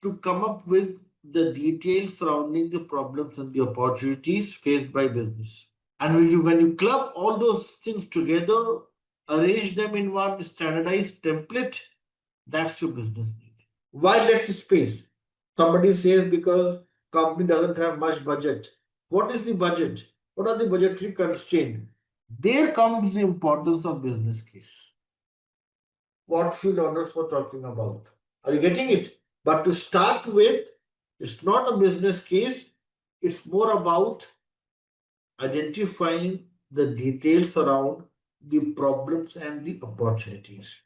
to come up with the details surrounding the problems and the opportunities faced by business. And when you club all those things together, arrange them in one standardized template, that's your business need. Why less space? Somebody says because company doesn't have much budget. What is the budget? What are the budgetary constraints? There comes the importance of business case. What field owners were talking about. Are you getting it? But to start with, it's not a business case, it's more about identifying the details around the problems and the opportunities.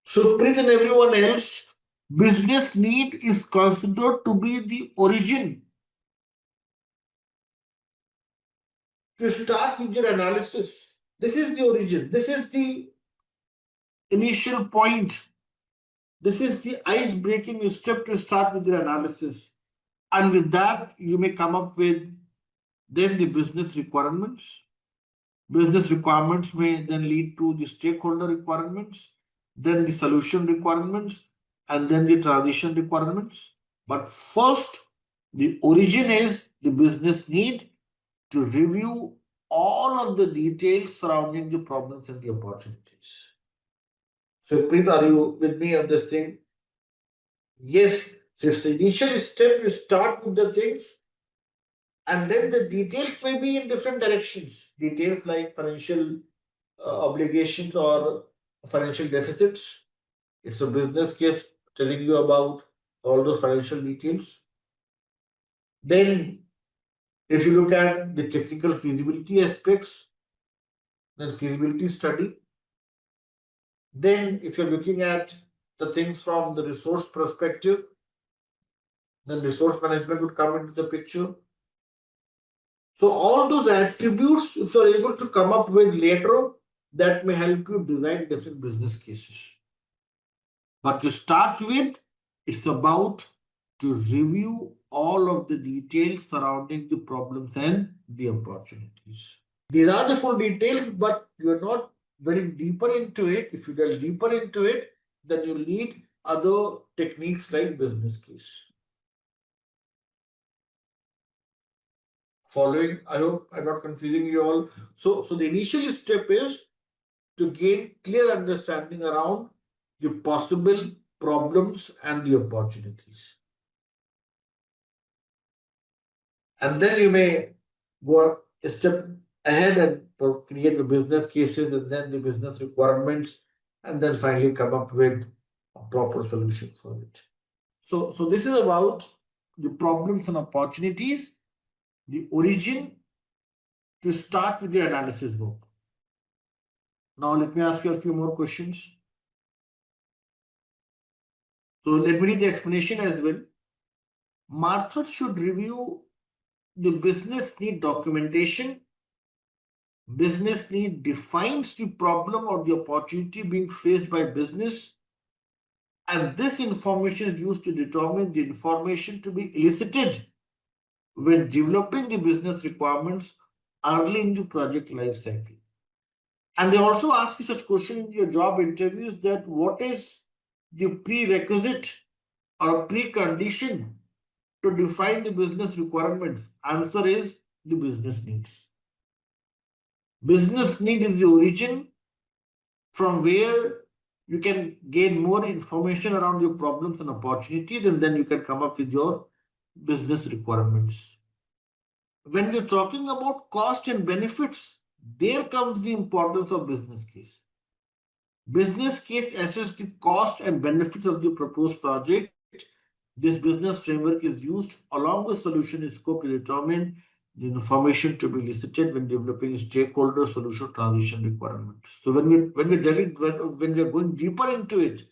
So, Preet and everyone else, business need is considered to be the origin. To start with your analysis, this is the origin, this is the initial point, this is the ice breaking step to start with your analysis. And with that, you may come up with then the business requirements. Business requirements may then lead to the stakeholder requirements, then the solution requirements, and then the transition requirements. But first, the origin is the business need to review all of the details surrounding the problems and the opportunities. So, Preet, are you with me on this thing? Yes. So, it's the initial step to start with the things, and then the details may be in different directions. Details like financial obligations or financial deficits. It's a business case telling you about all those financial details. Then, if you look at the technical feasibility aspects, then feasibility study. Then, if you're looking at the things from the resource perspective, then resource management would come into the picture. So, all those attributes, if you're able to come up with later, that may help you design different business cases. But to start with, it's about to review all of the details surrounding the problems and the opportunities. These are the full details, but you're not getting deeper into it. If you delve deeper into it, then you need other techniques like business case. Following, I hope I'm not confusing you all. So the initial step is to gain clear understanding around the possible problems and the opportunities. And then you may go a step ahead and create the business cases and then the business requirements, and then finally come up with a proper solution for it. So this is about the problems and opportunities, the origin, to start with the analysis work. Now let me ask you a few more questions. So let me read the explanation as well. Martha should review the business need documentation. Business need defines the problem or the opportunity being faced by business, and this information is used to determine the information to be elicited when developing the business requirements early in the project life cycle. And they also ask you such question in your job interviews that what is the prerequisite or precondition to define the business requirements? Answer is the business needs. Business need is the origin from where you can gain more information around your problems and opportunities, and then you can come up with your business requirements. When we're talking about cost and benefits, there comes the importance of business case. Business case assesses the cost and benefits of the proposed project. This business framework is used along with solution scope to determine the information to be elicited when developing stakeholder solution transition requirements. So when we're going deeper into it,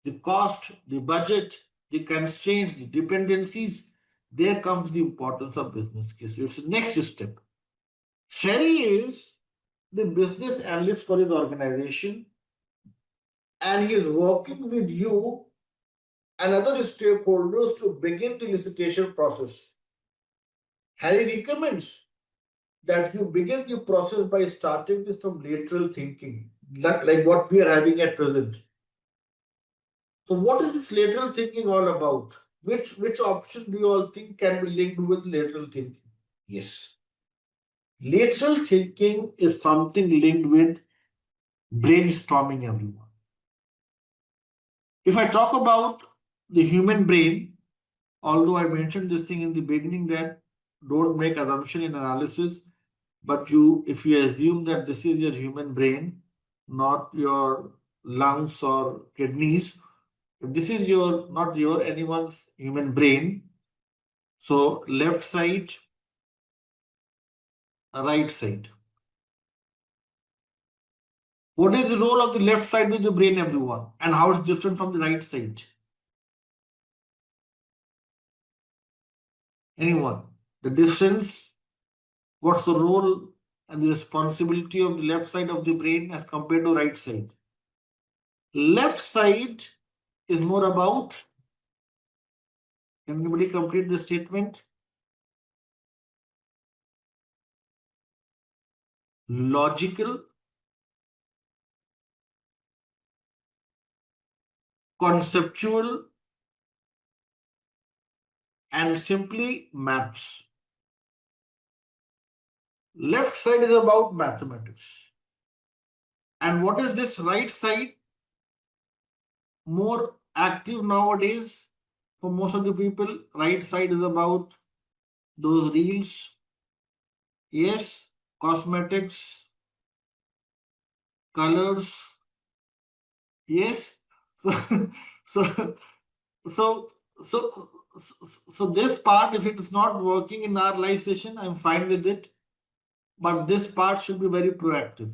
the cost, the budget, the constraints, the dependencies, there comes the importance of business case. So it's the next step. Harry is the business analyst for his organization, and he is working with you and other stakeholders to begin the elicitation process. Harry recommends that you begin the process by starting with some lateral thinking, like what we are having at present. So what is this lateral thinking all about? Which option do you all think can be linked with lateral thinking? Yes. Lateral thinking is something linked with brainstorming, everyone. If I talk about the human brain, although I mentioned this thing in the beginning that don't make assumption in analysis, but if you assume that this is your human brain, not your lungs or kidneys, if this is not your anyone's human brain, so left side, right side. What is the role of the left side of the brain, everyone, and how it's different from the right side? Anyone? The difference, what's the role and the responsibility of the left side of the brain as compared to right side? Left side is more about, can anybody complete the statement? Logical, conceptual, and simply maths. Left side is about mathematics. And what is this right side? More active nowadays for most of the people. Right side is about those reels, yes, cosmetics, colors, yes. So, so, so, so, so this part, if it is not working in our live session, I'm fine with it. But this part should be very proactive.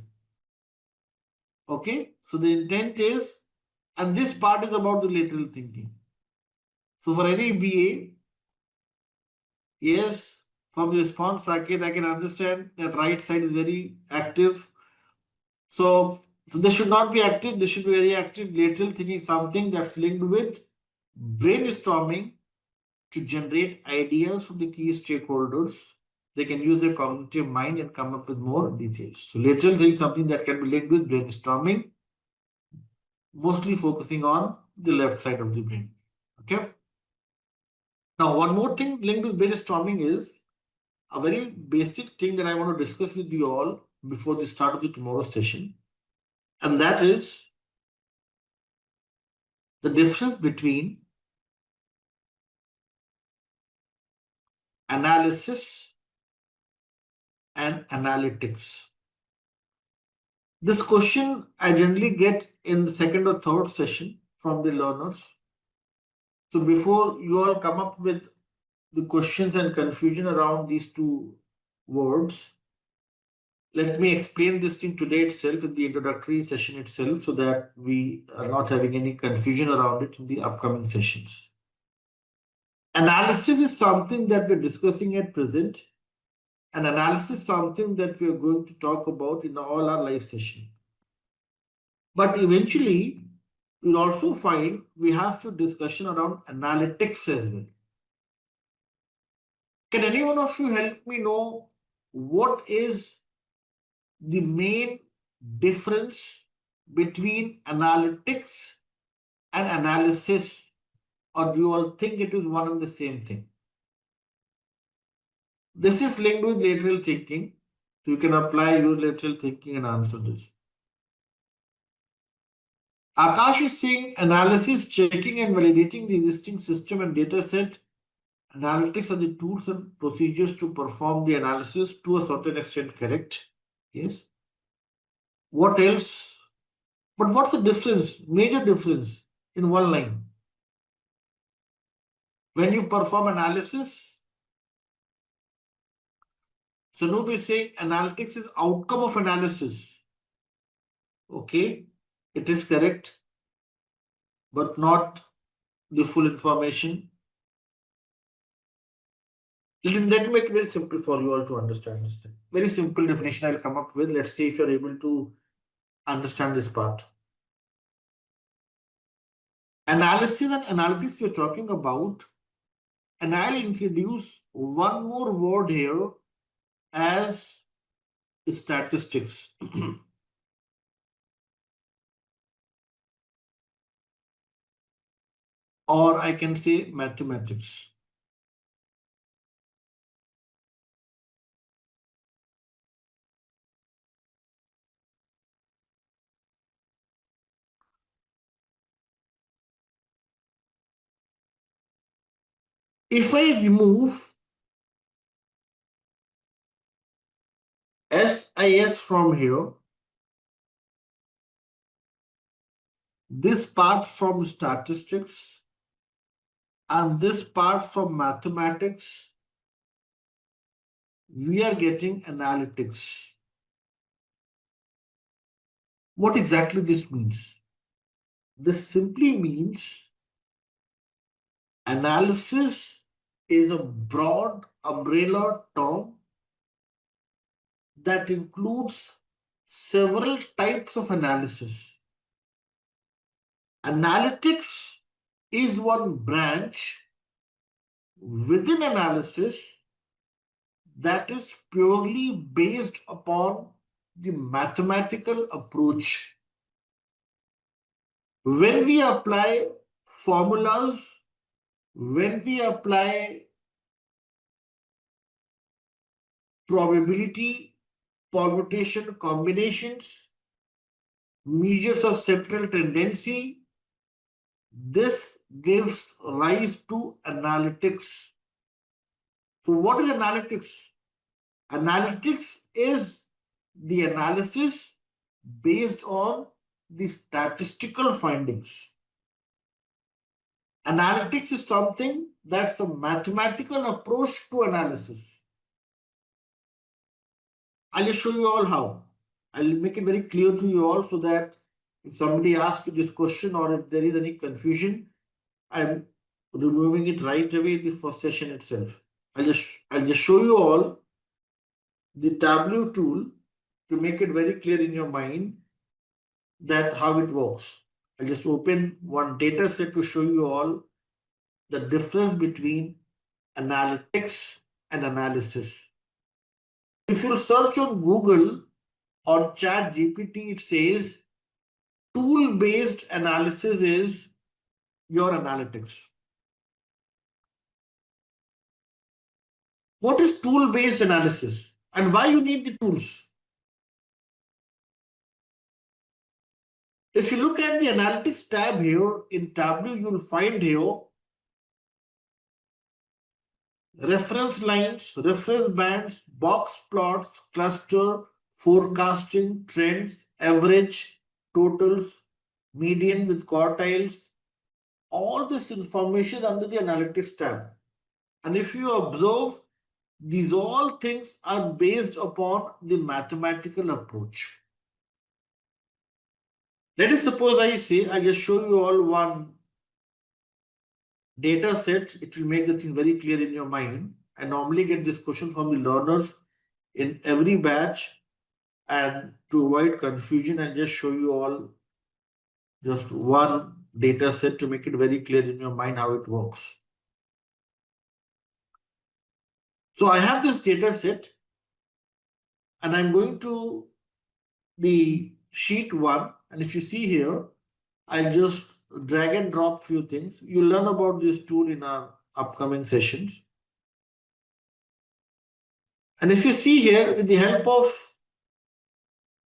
Okay, so the intent is, and this part is about the lateral thinking. So for any BA, yes, from the response Saket, I can understand that right side is very active. So they should not be active, they should be very active. Lateral thinking is something that's linked with brainstorming to generate ideas from the key stakeholders. They can use their cognitive mind and come up with more details. So lateral thinking is something that can be linked with brainstorming, mostly focusing on the left side of the brain. Okay. Now, one more thing linked with brainstorming is a very basic thing that I want to discuss with you all before the start of the tomorrow's session. And that is the difference between analysis and analytics. This question I generally get in the second or third session from the learners. So before you all come up with the questions and confusion around these two words, let me explain this thing today itself in the introductory session itself so that we are not having any confusion around it in the upcoming sessions. Analysis is something that we're discussing at present, and analysis is something that we are going to talk about in all our live session. But eventually, we'll also find we have to discussion around analytics as well. Can any one of you help me know what is the main difference between analytics and analysis, or do you all think it is one and the same thing? This is linked with lateral thinking. You can apply your lateral thinking and answer this. Akash is saying analysis, checking and validating the existing system and data set. Analytics are the tools and procedures to perform the analysis to a certain extent, correct? Yes. What else? But what's the difference, major difference in one line? When you perform analysis, Sanoop is saying analytics is outcome of analysis. Okay, it is correct, but not the full information. Let me make it very simple for you all to understand this thing. Very simple definition I'll come up with. Let's see if you're able to understand this part. Analysis and analytics we're talking about, and I'll introduce one more word here as statistics. or I can say mathematics. If I remove SIS from here, this part from statistics and this part from mathematics, we are getting analytics. What exactly this means? This simply means analysis is a broad umbrella term that includes several types of analysis. Analytics is one branch within analysis that is purely based upon the mathematical approach. When we apply formulas, when we apply probability, permutation combinations, measures of central tendency, this gives rise to analytics. So what is analytics? Analytics is the analysis based on the statistical findings. Analytics is something that's a mathematical approach to analysis. I'll just show you all how. I'll make it very clear to you all so that if somebody asks you this question or if there is any confusion, I'm removing it right away in the first session itself. I'll just show you all the Tableau tool to make it very clear in your mind that how it works. I'll just open one data set to show you all the difference between analytics and analysis. If you search on Google, on ChatGPT, it says tool-based analysis is your analytics. What is tool-based analysis and why you need the tools? If you look at the analytics tab here in Tableau, you will find here reference lines, reference bands, box plots, cluster, forecasting, trends, average, totals, median with quartiles. All this information under the analytics tab. And if you observe, these all things are based upon the mathematical approach. Let us suppose I'll just show you all one data set. It will make the thing very clear in your mind. I normally get this question from the learners in every batch, and to avoid confusion, I'll just show you all just one data set to make it very clear in your mind how it works. So I have this data set and I'm going to the sheet 1, and if you see here, I'll just drag and drop few things. You'll learn about this tool in our upcoming sessions. And if you see here, with the help of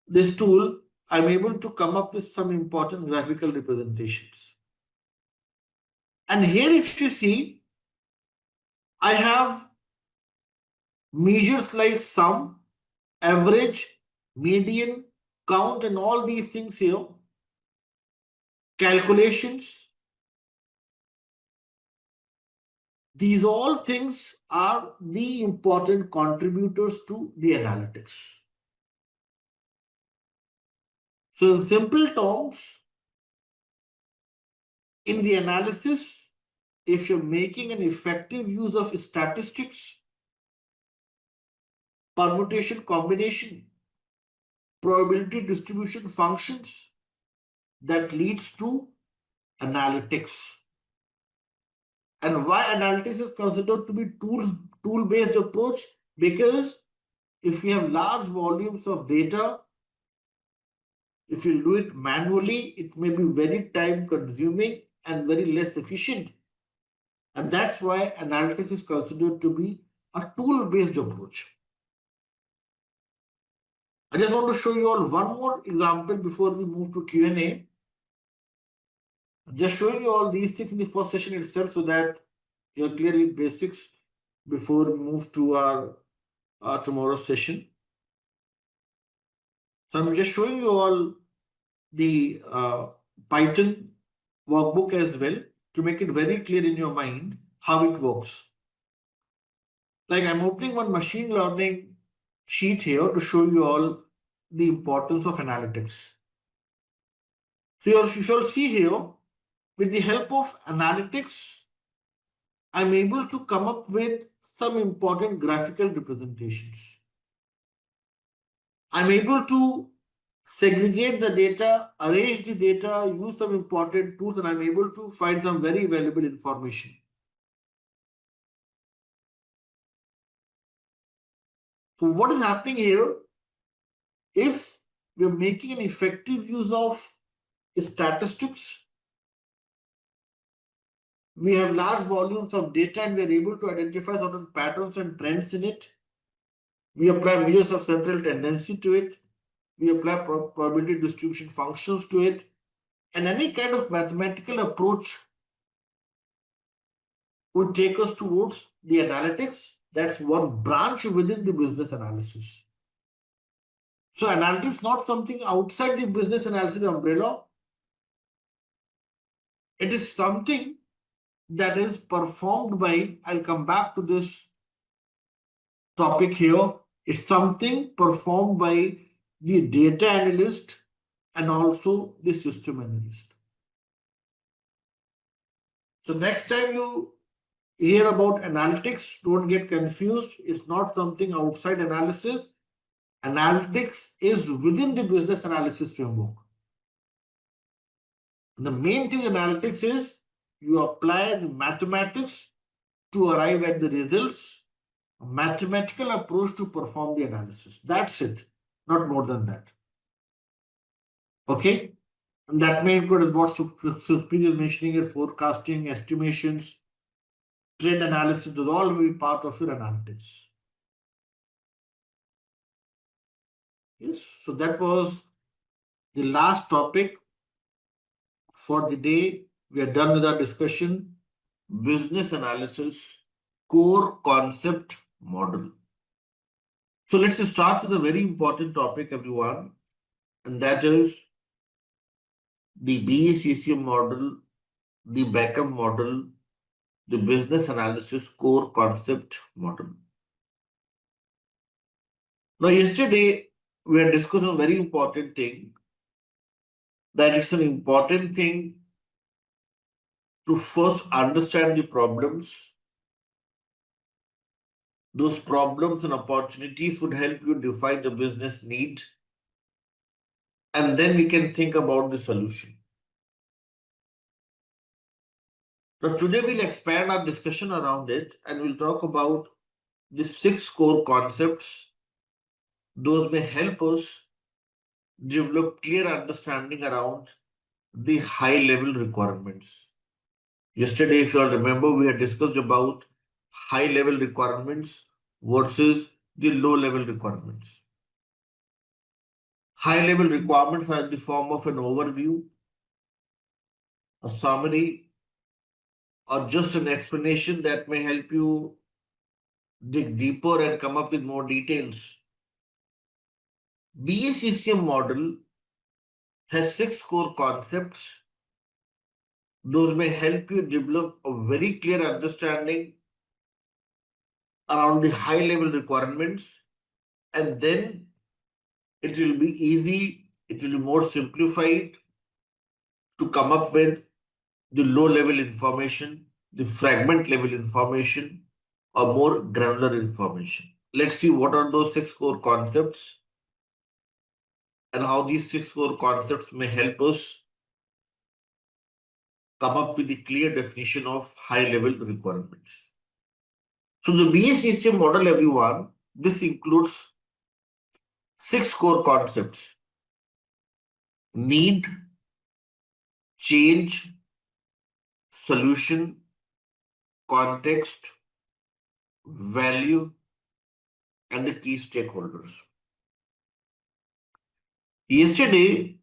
this tool, I'm able to come up with some important graphical representations. And here, if you see, I have measures like sum, average, median, count, and all these things here. Calculations. These all things are the important contributors to the analytics. So in simple terms, in the analysis, if you're making an effective use of statistics, permutation combination, probability distribution functions, that leads to analytics. And why analytics is considered to be tool-based approach? Because if you have large volumes of data, if you do it manually, it may be very time consuming and very less efficient. And that's why analytics is considered to be a tool-based approach. I just want to show you all one more example before we move to Q&A. Just showing you all these things in the first session itself so that you're clear with basics before we move to our tomorrow's session. So I'm just showing you all the Python workbook as well to make it very clear in your mind how it works. Like I'm opening one machine learning sheet here to show you all the importance of analytics. So you shall see here, with the help of analytics, I'm able to come up with some important graphical representations. I'm able to segregate the data, arrange the data, use some important tools, and I'm able to find some very valuable information. So what is happening here? If we're making an effective use of statistics, we have large volumes of data and we are able to identify certain patterns and trends in it. We apply measures of central tendency to it. We apply probability distribution functions to it. And any kind of mathematical approach would take us towards the analytics. That's one branch within the business analysis. So analytics is not something outside the business analysis umbrella. It is something that is performed by, I'll come back to this topic here. It's something performed by the data analyst and also the system analyst. So next time you hear about analytics, don't get confused. It's not something outside analysis. Analytics is within the business analysis framework. The main thing analytics is you apply the mathematics to arrive at the results, a mathematical approach to perform the analysis. That's it, not more than that. Okay? And that may include what Supriya is mentioning here, forecasting, estimations, trend analysis, those all will be part of your analytics. Yes, so that was the last topic for the day. We are done with our discussion. Business analysis, core concept model. So let's start with a very important topic, everyone, and that is the BACCM model, the backup model, the business analysis core concept model. Now, yesterday we had discussed a very important thing, that it's an important thing to first understand the problems. Those problems and opportunities would help you define the business need, and then we can think about the solution. Now, today we'll expand our discussion around it and we'll talk about the 6 core concepts. Those may help us develop clear understanding around the high level requirements. Yesterday, if you all remember, we had discussed about high level requirements versus the low level requirements. High level requirements are in the form of an overview, a summary, or just an explanation that may help you dig deeper and come up with more details. BACCM model has 6 core concepts. Those may help you develop a very clear understanding around the high level requirements, and then it will be easy, it will be more simplified to come up with the low level information, the fragment level information, or more granular information. Let's see what are those 6 core concepts and how these 6 core concepts may help us come up with a clear definition of high level requirements. So the BACCM model, everyone, this includes 6 core concepts: need, change, solution, context, value, and the key stakeholders. Yesterday,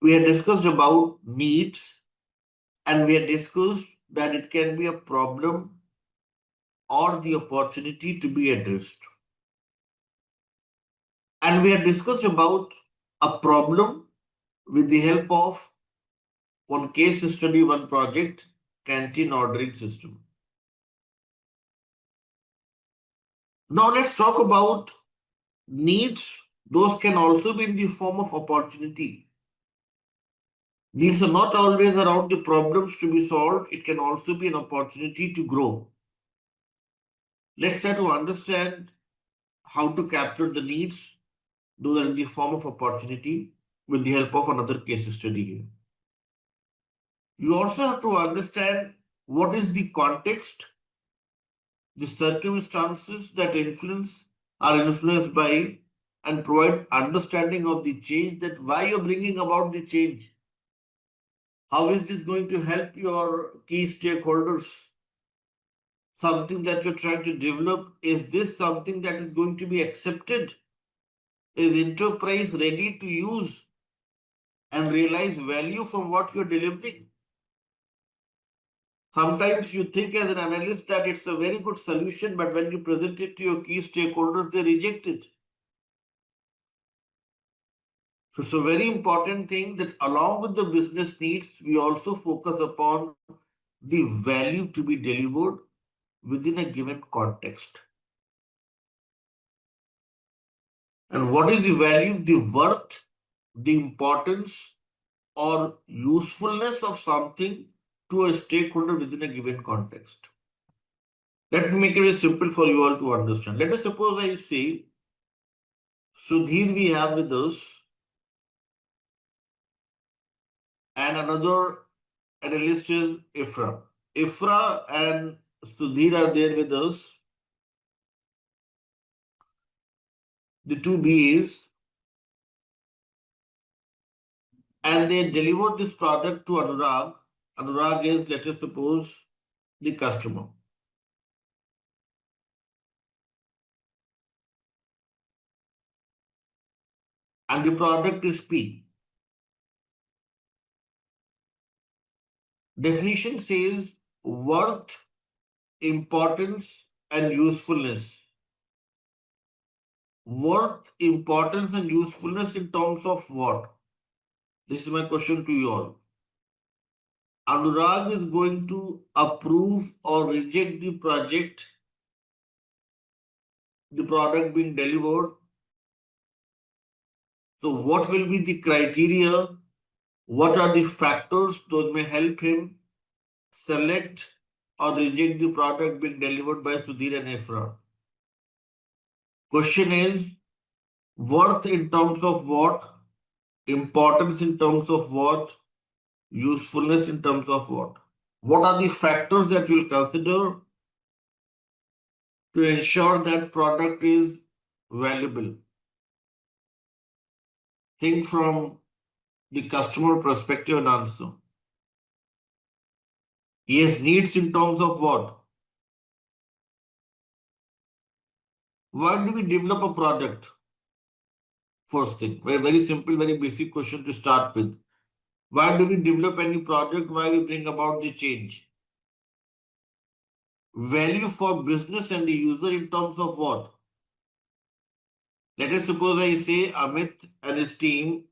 we had discussed about needs, and we had discussed that it can be a problem or the opportunity to be addressed. And we had discussed about a problem with the help of one case study, one project, canteen ordering system. Now let's talk about needs. Those can also be in the form of opportunity. Needs are not always around the problems to be solved. It can also be an opportunity to grow. Let's try to understand how to capture the needs. Those are in the form of opportunity with the help of another case study here. You also have to understand what is the context, the circumstances that are influenced by, and provide understanding of the change, that why you're bringing about the change. How is this going to help your key stakeholders? Something that you're trying to develop, is this something that is going to be accepted? Is enterprise ready to use and realize value from what you're delivering? Sometimes you think as an analyst that it's a very good solution, but when you present it to your key stakeholders, they reject it. So it's a very important thing that along with the business needs, we also focus upon the value to be delivered within a given context. And what is the value? The worth, the importance, or usefulness of something to a stakeholder within a given context. Let me make it very simple for you all to understand. Let us suppose I say, Sudhir we have with us, and another analyst is Ifra. Ifra and Sudhir are there with us. The two BAs, and they deliver this product to Anurag. Anurag is, let us suppose, the customer. And the product is P. Definition says worth, importance, and usefulness. Worth, importance, and usefulness in terms of what? This is my question to you all. Anurag is going to approve or reject the project, the product being delivered. So what will be the criteria? What are the factors that may help him select or reject the product being delivered by Sudhir and Efra? Question is, worth in terms of what? Importance in terms of what? Usefulness in terms of what? What are the factors that you will consider to ensure that product is valuable? Think from the customer perspective and answer. He has needs in terms of what? Why do we develop a product? First thing, very, very simple, very basic question to start with. Why do we develop any project? Why we bring about the change? Value for business and the user in terms of what? Let us suppose I say Amit and his team.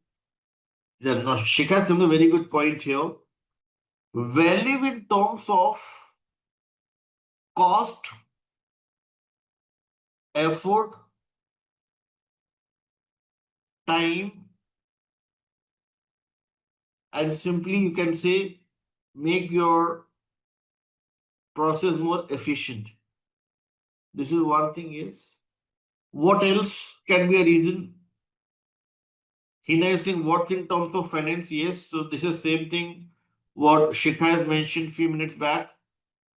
Now, Shikha has a very good point here. Value in terms of cost, effort, time, and simply you can say make your process more efficient. This is one thing. Yes. What else can be a reason? Hina is saying what in terms of finance? Yes. So this is same thing what Shikha has mentioned few minutes back.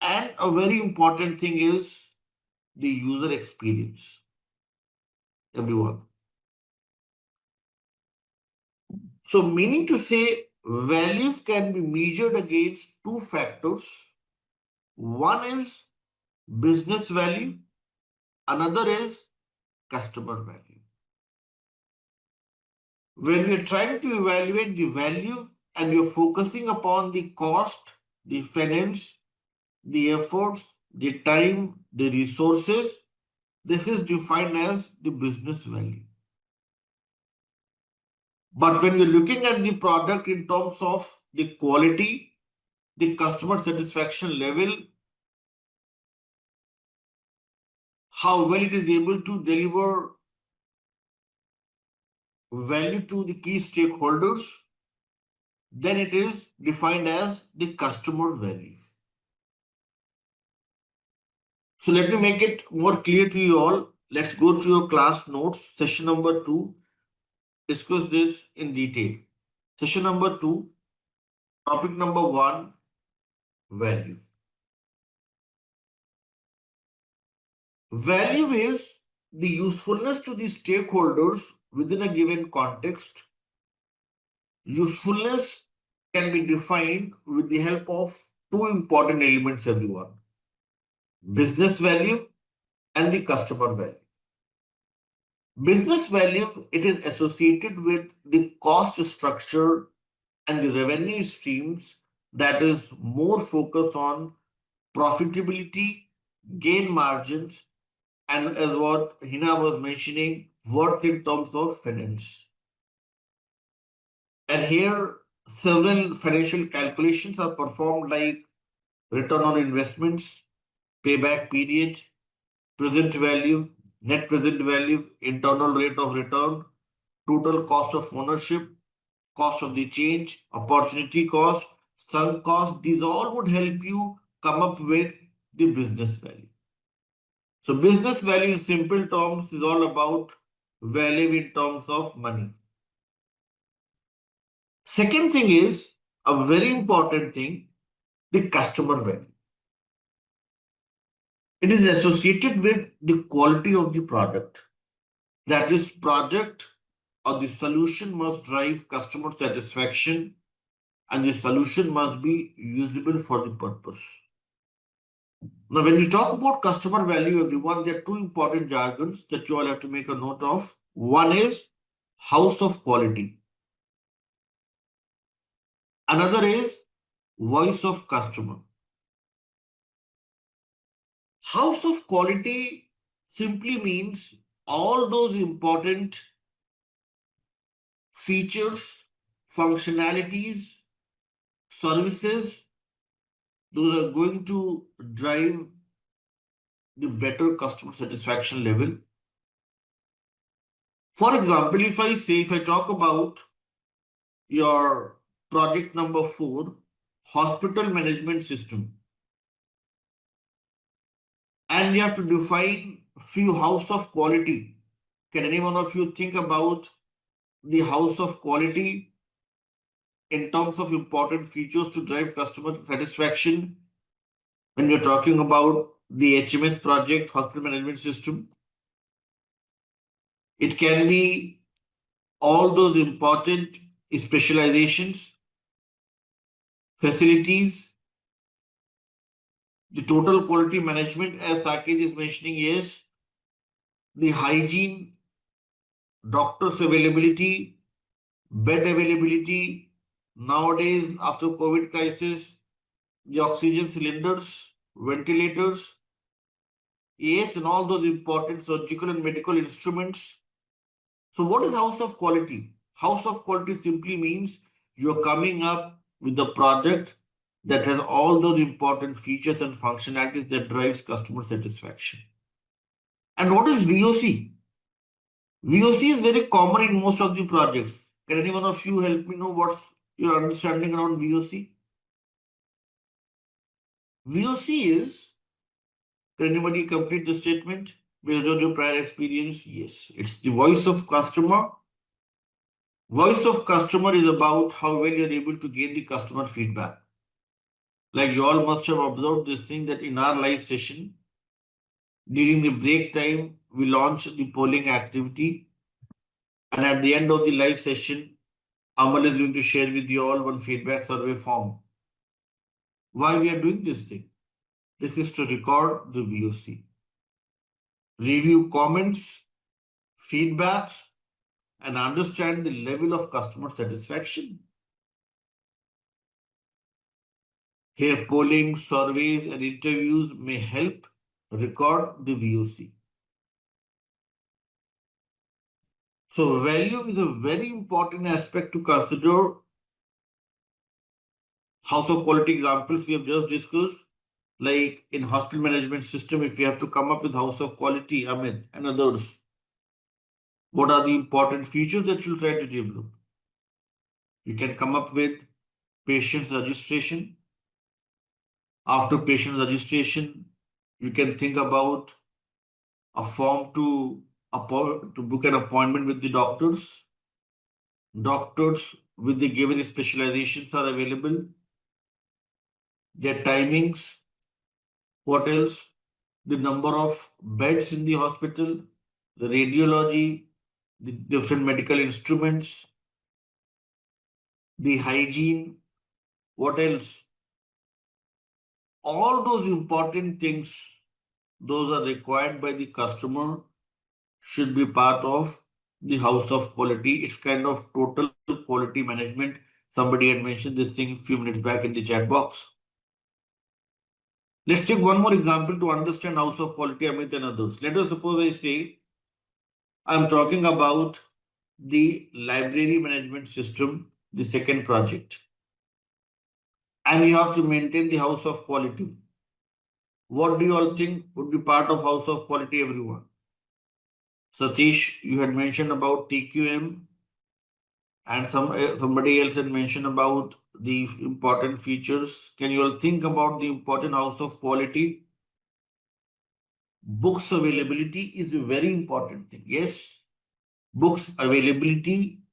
And a very important thing is the user experience. Everyone. So meaning to say values can be measured against two factors. One is business value, another is customer value. When we are trying to evaluate the value and you're focusing upon the cost, the finance, the efforts, the time, the resources, this is defined as the business value. But when you're looking at the product in terms of the quality, the customer satisfaction level, how well it is able to deliver value to the key stakeholders, then it is defined as the customer value. So let me make it more clear to you all. Let's go to your class notes, session number 2, discuss this in detail. Session number 2, topic number 1, value. Value is the usefulness to the stakeholders within a given context. Usefulness can be defined with the help of two important elements, everyone: business value and the customer value. Business value, it is associated with the cost structure and the revenue streams that is more focused on profitability, gain margins, and as what Hina was mentioning, worth in terms of finance. And here, several financial calculations are performed like return on investments, payback period, present value, net present value, internal rate of return, total cost of ownership, cost of the change, opportunity cost, sunk cost. These all would help you come up with the business value. So business value in simple terms is all about value in terms of money. Second thing is a very important thing, the customer value. It is associated with the quality of the product. That is, project or the solution must drive customer satisfaction and the solution must be usable for the purpose. Now, when we talk about customer value, everyone, there are two important jargons that you all have to make a note of. One is house of quality. Another is voice of customer. House of quality simply means all those important features, functionalities, services, those are going to drive the better customer satisfaction level. For example, if I talk about your project number 4, hospital management system, and you have to define few house of quality. Can any one of you think about the house of quality in terms of important features to drive customer satisfaction when you're talking about the HMS project, hospital management system? It can be all those important specializations, facilities, the total quality management, as Saket is mentioning, is the hygiene, doctors availability, bed availability. Nowadays, after COVID crisis, the oxygen cylinders, ventilators, yes, and all those important surgical and medical instruments. So what is house of quality? House of quality simply means you're coming up with the product that has all those important features and functionalities that drives customer satisfaction. And what is VOC? VOC is very common in most of the projects. Can any one of you help me know what's your understanding around VOC? VOC is, can anybody complete the statement based on your prior experience? Yes, it's the voice of customer. Voice of customer is about how well you're able to gain the customer feedback. Like you all must have observed this thing that in our live session, during the break time, we launch the polling activity. And at the end of the live session, Amal is going to share with you all one feedback survey form. Why we are doing this thing? This is to record the VOC, review comments, feedbacks, and understand the level of customer satisfaction. Here, polling, surveys, and interviews may help record the VOC. So, value is a very important aspect to consider. House of quality examples we have just discussed, like in hospital management system, if you have to come up with house of quality, Amit, and others, what are the important features that you'll try to develop? You can come up with patient registration. After patient registration, you can think about a form to book an appointment with the doctors. Doctors with the given specializations are available. Their timings. What else? The number of beds in the hospital, the radiology, the different medical instruments, the hygiene. What else? All those important things, those are required by the customer, should be part of the house of quality. It's kind of total quality management. Somebody had mentioned this thing a few minutes back in the chat box. Let's take one more example to understand house of quality, Amit, and others. Let us suppose I say I'm talking about the library management system, the second project, and you have to maintain the house of quality. What do you all think would be part of house of quality, everyone? Satish, you had mentioned about TQM, and somebody else had mentioned about the important features. Can you all think about the important house of quality? Books availability is a very important thing. Yes, books availability,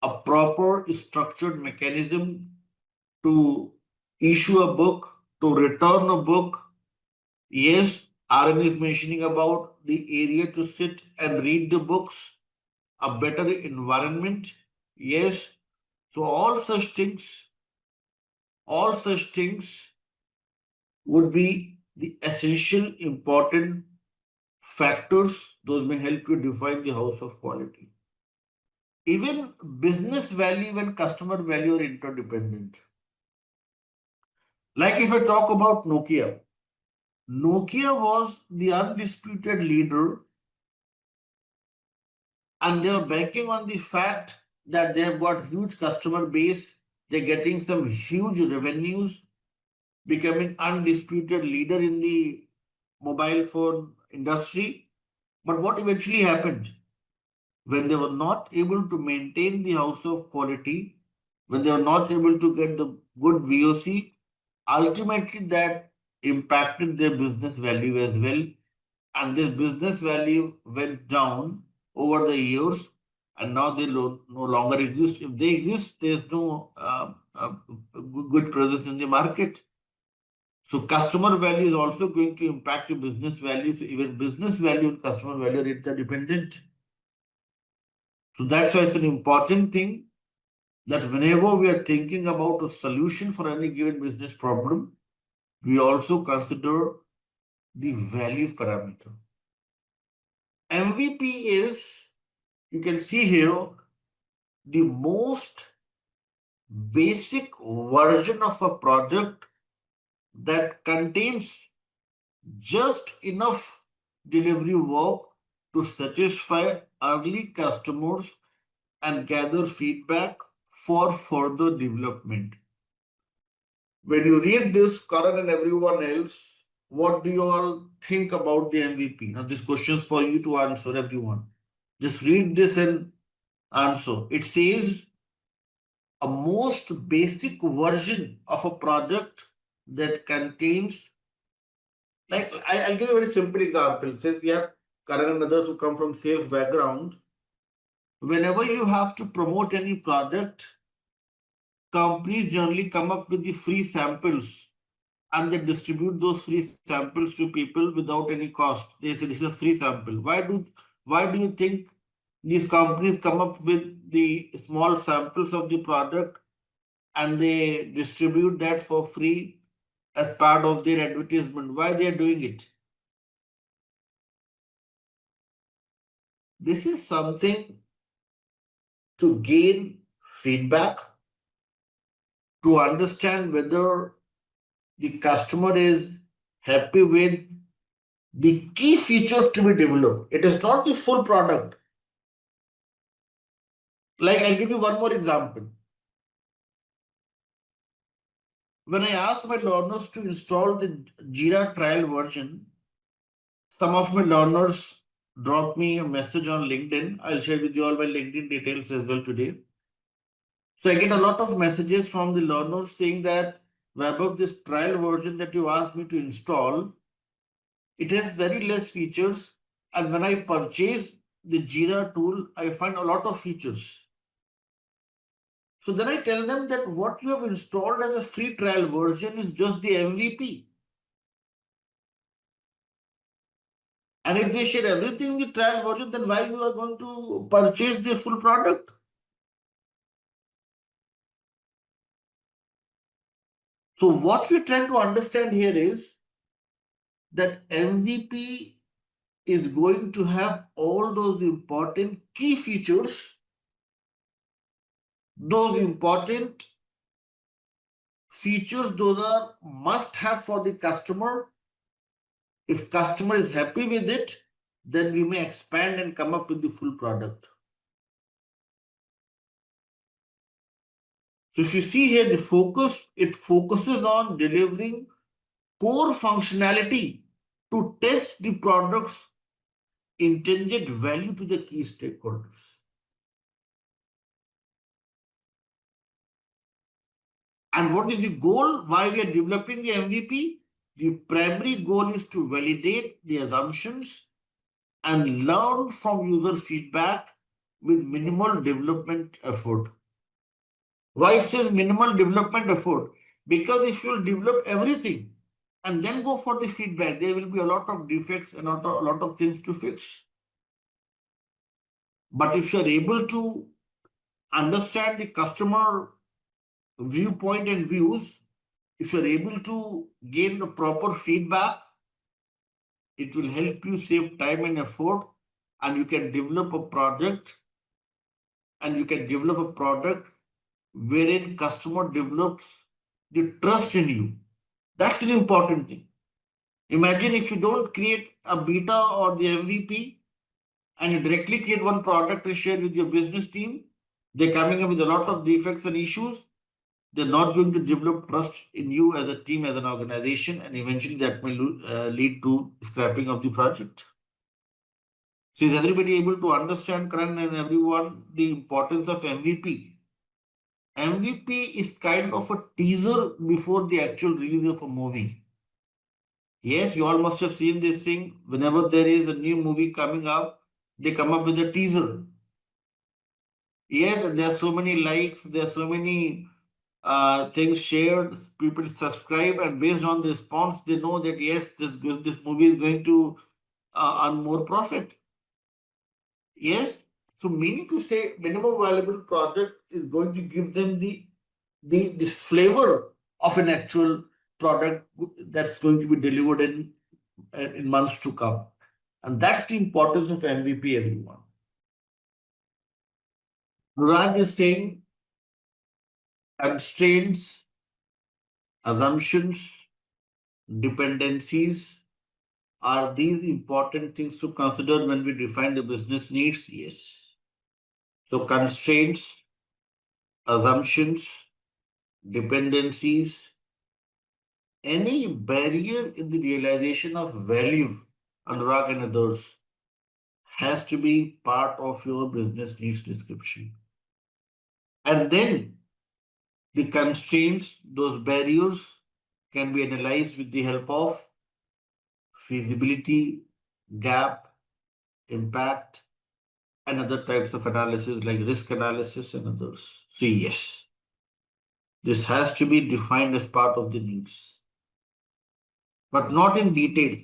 a proper structured mechanism to issue a book, to return a book. Yes, RN is mentioning about the area to sit and read the books, a better environment. Yes, so all such things would be the essential important factors. Those may help you define the house of quality. Even business value and customer value are interdependent. Like if I talk about Nokia, Nokia was the undisputed leader, and they are banking on the fact that they have got huge customer base, they're getting some huge revenues, becoming undisputed leader in the mobile phone industry. But what eventually happened? When they were not able to maintain the house of quality, when they were not able to get the good VOC, ultimately that impacted their business value as well. And this business value went down over the years, and now they no longer exist. If they exist, there's no good presence in the market. So customer value is also going to impact your business value. So even business value and customer value are interdependent. So that's why it's an important thing that whenever we are thinking about a solution for any given business problem, we also consider the values parameter. MVP is, you can see here, the most basic version of a product that contains just enough delivery work to satisfy early customers and gather feedback for further development. When you read this, Karan and everyone else, what do you all think about the MVP? Now, this question is for you to answer, everyone. Just read this and answer. It says a most basic version of a product that contains, like, I'll give you a very simple example. Since we have Karan and others who come from sales background, whenever you have to promote any product, companies generally come up with the free samples and they distribute those free samples to people without any cost. They say this is a free sample. Why do you think these companies come up with the small samples of the product and they distribute that for free? as part of their advertisement. Why they are doing it? This is something to gain feedback, to understand whether the customer is happy with the key features to be developed. It is not the full product. Like, I'll give you one more example. When I asked my learners to install the JIRA trial version, some of my learners dropped me a message on LinkedIn. I'll share with you all my LinkedIn details as well today. So I get a lot of messages from the learners saying that, Vaibhav, this trial version that you asked me to install, it has very less features. And when I purchase the JIRA tool, I find a lot of features. So then I tell them that what you have installed as a free trial version is just the MVP. And if they share everything in the trial version, then why you are going to purchase the full product? So what we're trying to understand here is that MVP is going to have all those important key features, those important features, those are must have for the customer. If customer is happy with it, then we may expand and come up with the full product. So if you see here the focus, it focuses on delivering core functionality to test the product's intended value to the key stakeholders. And what is the goal? Why we are developing the MVP? The primary goal is to validate the assumptions and learn from user feedback with minimal development effort. Why it says minimal development effort? Because if you develop everything and then go for the feedback, there will be a lot of defects and a lot of things to fix. But if you are able to understand the customer viewpoint and views, if you are able to gain the proper feedback, it will help you save time and effort, and you can develop a project wherein customer develops the trust in you. That's an important thing. Imagine if you don't create a beta or the MVP and you directly create one product and share with your business team, they're coming up with a lot of defects and issues. They're not going to develop trust in you as a team, as an organization, and eventually that may lead to scrapping of the project. So is everybody able to understand, Karan and everyone, the importance of MVP? MVP is kind of a teaser before the actual release of a movie. Yes, you all must have seen this thing. Whenever there is a new movie coming up, they come up with a teaser. Yes, and there are so many likes, there are so many things shared, people subscribe, and based on the response, they know that yes, this movie is going to earn more profit. Yes, so meaning to say, minimum viable project is going to give them the flavor of an actual product that's going to be delivered in months to come, and that's the importance of MVP, everyone. Raj is saying constraints, assumptions, dependencies, are these important things to consider when we define the business needs? Yes. So constraints, assumptions, dependencies, any barrier in the realization of value, Anurag and others, has to be part of your business needs description. And then the constraints, those barriers, can be analyzed with the help of feasibility, gap, impact, and other types of analysis like risk analysis and others. So yes, this has to be defined as part of the needs, but not in detail.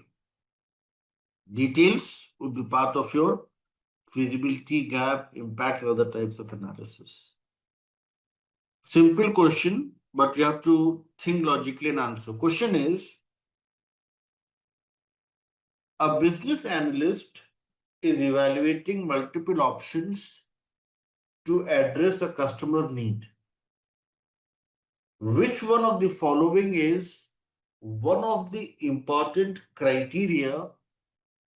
Details would be part of your feasibility, gap, impact, and other types of analysis. Simple question. but you have to think logically and answer. Question is, a business analyst is evaluating multiple options to address a customer need. Which one of the following is one of the important criteria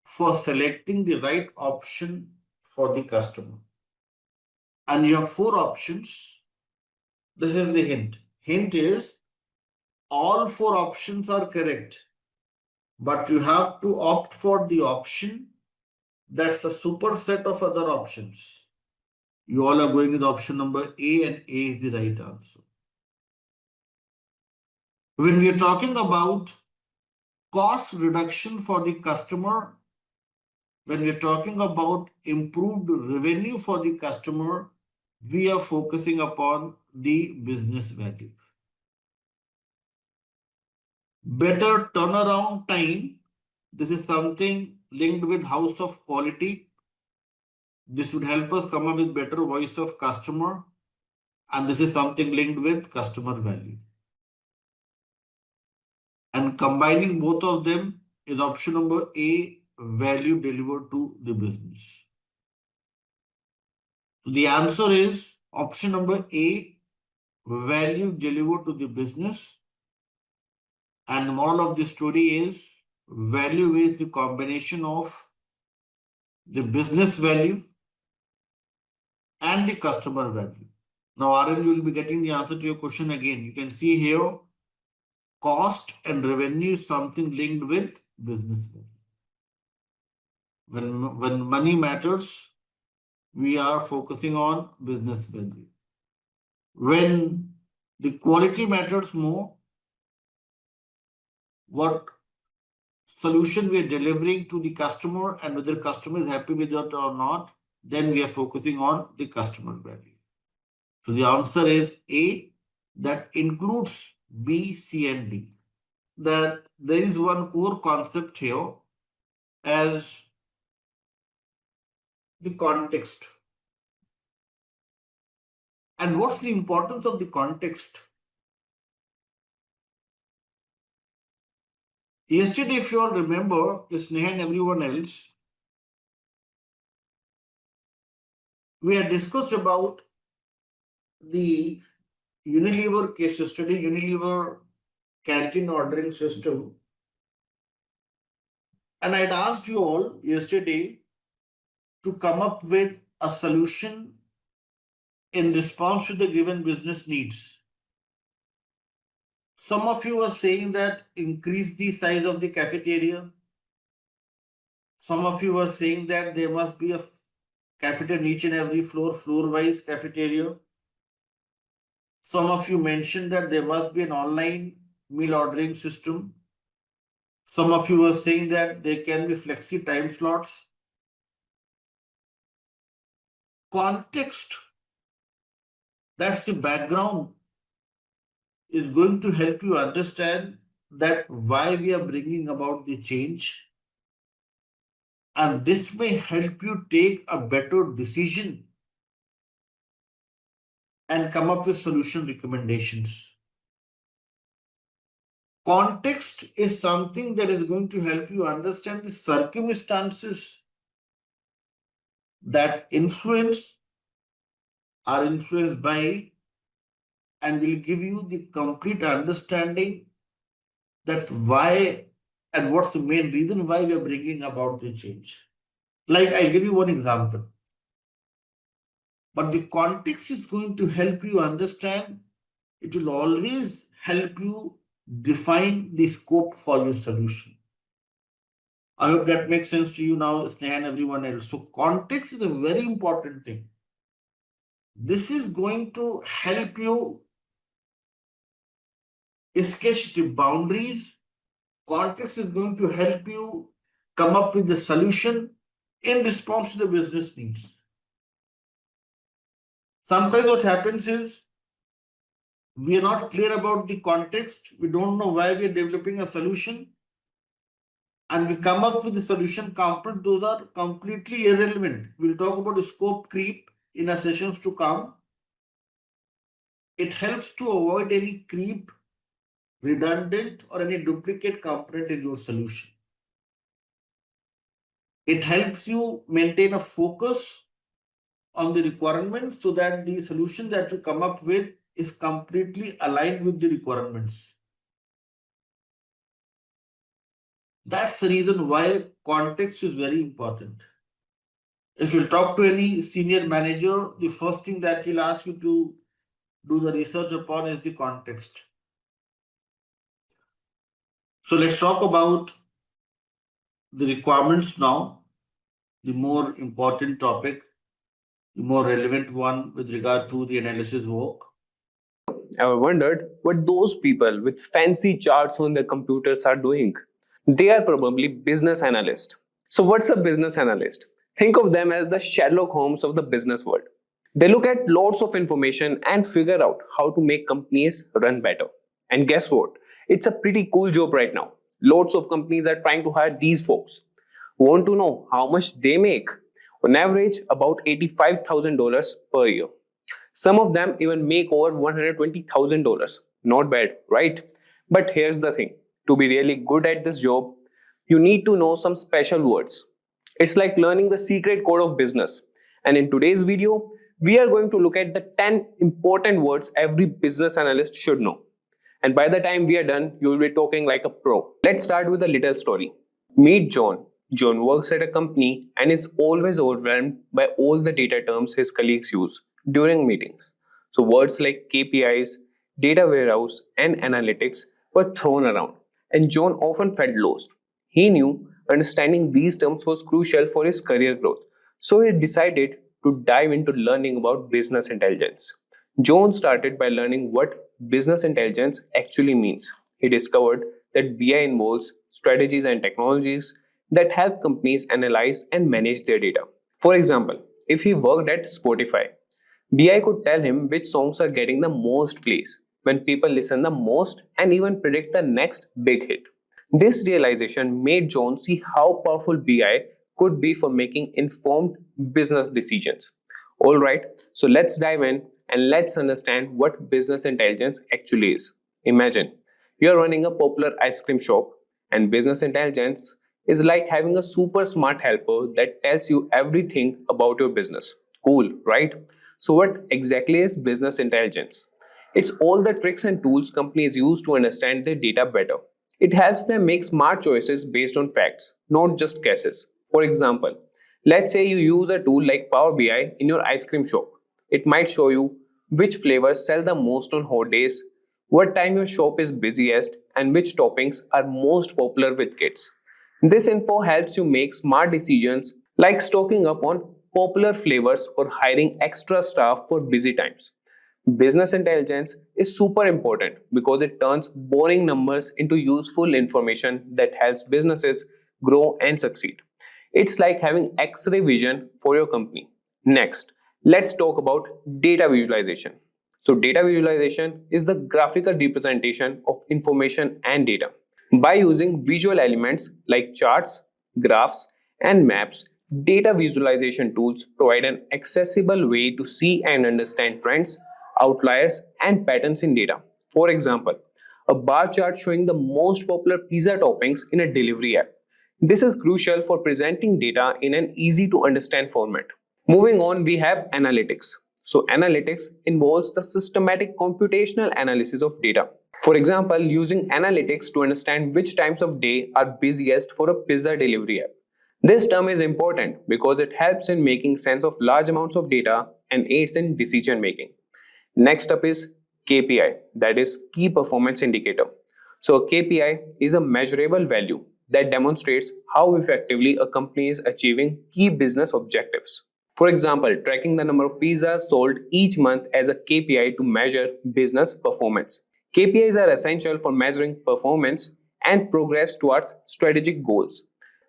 for selecting the right option for the customer? And you have four options. This is the hint. Hint is all four options are correct, but you have to opt for the option that's a superset of other options. You all are going with option number A, and A is the right answer. When we are talking about cost reduction for the customer, when we are talking about improved revenue for the customer, we are focusing upon the business value. Better turnaround time. This is something linked with house of quality. This would help us come up with better voice of customer. And this is something linked with customer value. And combining both of them is option number A, value delivered to the business. So the answer is option number A, value delivered to the business. And the moral of the story is value is the combination of the business value and the customer value. Now, Arun, you will be getting the answer to your question again. You can see here, cost and revenue is something linked with business value. When money matters, we are focusing on business value. When the quality matters more, what solution we are delivering to the customer and whether customer is happy with it or not, then we are focusing on the customer value. So the answer is A, that includes B, C, and D. That there is one core concept here as the context. And what's the importance of the context? Yesterday, if you all remember, Sneha and everyone else, we had discussed about the Unilever case study, Unilever canteen ordering system. And I'd asked you all yesterday to come up with a solution in response to the given business needs. Some of you are saying that increase the size of the cafeteria. Some of you are saying that there must be a cafeteria in each and every floor, floor-wise cafeteria. Some of you mentioned that there must be an online meal ordering system. Some of you are saying that there can be flexi time slots. Context, that's the background, is going to help you understand that why we are bringing about the change. And this may help you take a better decision and come up with solution recommendations. Context is something that is going to help you understand the circumstances that are influenced by, and will give you the complete understanding that why and what's the main reason why we are bringing about the change. Like, I'll give you one example. But the context is going to help you understand. It will always help you define the scope for your solution. I hope that makes sense to you now, Sneha and everyone else. So context is a very important thing. This is going to help you sketch the boundaries. Context is going to help you come up with the solution in response to the business needs. Sometimes what happens is we are not clear about the context. We don't know why we are developing a solution. And we come up with the solution component. Those are completely irrelevant. We'll talk about the scope creep in our sessions to come. It helps to avoid any creep, redundant, or any duplicate component in your solution. It helps you maintain a focus on the requirements so that the solution that you come up with is completely aligned with the requirements. That's the reason why context is very important. If you talk to any senior manager, the first thing that he'll ask you to do the research upon is the context. So let's talk about the requirements now, the more important topic, the more relevant one with regard to the analysis work. Ever wondered what those people with fancy charts on their computers are doing? They are probably business analysts. So, what's a business analyst? Think of them as the Sherlock Holmes of the business world. They look at lots of information and figure out how to make companies run better. And guess what? It's a pretty cool job right now. Lots of companies are trying to hire these folks. Want to know how much they make? On average, about $85,000 per year. Some of them even make over $120,000. Not bad, right? But here's the thing, to be really good at this job, you need to know some special words. It's like learning the secret code of business. And in today's video, we are going to look at the 10 important words every business analyst should know. And by the time we are done, you will be talking like a pro. Let's start with a little story. Meet John. John works at a company and is always overwhelmed by all the data terms his colleagues use during meetings. So words like KPIs, data warehouse, and analytics were thrown around, and John often felt lost. He knew understanding these terms was crucial for his career growth, so he decided to dive into learning about business intelligence. John started by learning what business intelligence actually means. He discovered that BI involves strategies and technologies that help companies analyze and manage their data. For example, if he worked at Spotify, BI could tell him which songs are getting the most plays, when people listen the most, and even predict the next big hit. This realization made John see how powerful BI could be for making informed business decisions. Alright, so let's dive in and let's understand what business intelligence actually is. Imagine you're running a popular ice cream shop, and business intelligence is like having a super smart helper that tells you everything about your business. Cool, right? So, what exactly is business intelligence? It's all the tricks and tools companies use to understand their data better. It helps them make smart choices based on facts, not just guesses. For example, let's say you use a tool like Power BI in your ice cream shop. It might show you which flavors sell the most on hot days, what time your shop is busiest, and which toppings are most popular with kids. This info helps you make smart decisions like stocking up on popular flavors or hiring extra staff for busy times. Business intelligence is super important because it turns boring numbers into useful information that helps businesses grow and succeed. It's like having X-ray vision for your company. Next, let's talk about data visualization. So data visualization is the graphical representation of information and data. By using visual elements like charts, graphs, and maps, data visualization tools provide an accessible way to see and understand trends, outliers, and patterns in data. For example, a bar chart showing the most popular pizza toppings in a delivery app. This is crucial for presenting data in an easy to understand format. Moving on, we have analytics. So analytics involves the systematic computational analysis of data. For example, using analytics to understand which times of day are busiest for a pizza delivery app. This term is important because it helps in making sense of large amounts of data and aids in decision making. Next up is KPI, that is key performance indicator. So a KPI is a measurable value that demonstrates how effectively a company is achieving key business objectives. For example, tracking the number of pizzas sold each month as a KPI to measure business performance. KPIs are essential for measuring performance and progress towards strategic goals.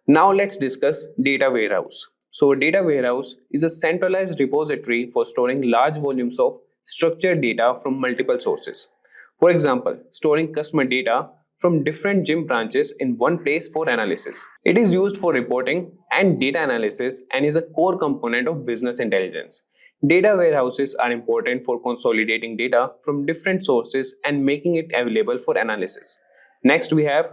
Now let's discuss data warehouse. So a data warehouse is a centralized repository for storing large volumes of structured data from multiple sources. For example, storing customer data from different gym branches in one place for analysis. It is used for reporting and data analysis and is a core component of business intelligence. Data warehouses are important for consolidating data from different sources and making it available for analysis. Next, we have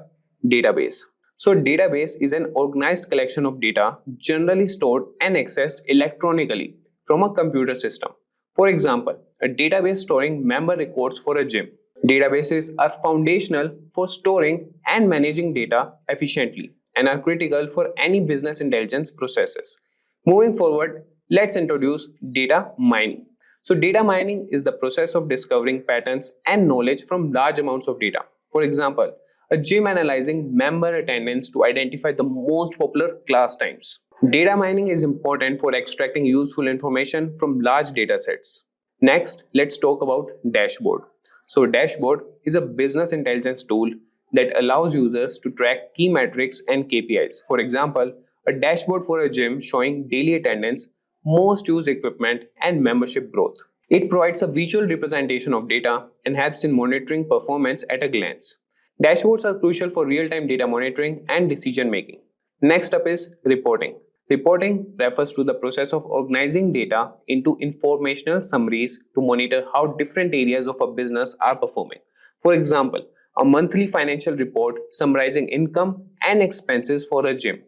database. So, database is an organized collection of data generally stored and accessed electronically from a computer system. For example, a database storing member records for a gym. Databases are foundational for storing and managing data efficiently and are critical for any business intelligence processes. Moving forward, let's introduce data mining. So, data mining is the process of discovering patterns and knowledge from large amounts of data. For example, a gym analyzing member attendance to identify the most popular class times. Data mining is important for extracting useful information from large data sets. Next, let's talk about dashboard. So, dashboard is a business intelligence tool that allows users to track key metrics and KPIs. For example, a dashboard for a gym showing daily attendance, most used equipment, and membership growth. It provides a visual representation of data and helps in monitoring performance at a glance. Dashboards are crucial for real-time data monitoring and decision making. Next up is reporting. Reporting refers to the process of organizing data into informational summaries to monitor how different areas of a business are performing. For example, a monthly financial report summarizing income and expenses for a gym.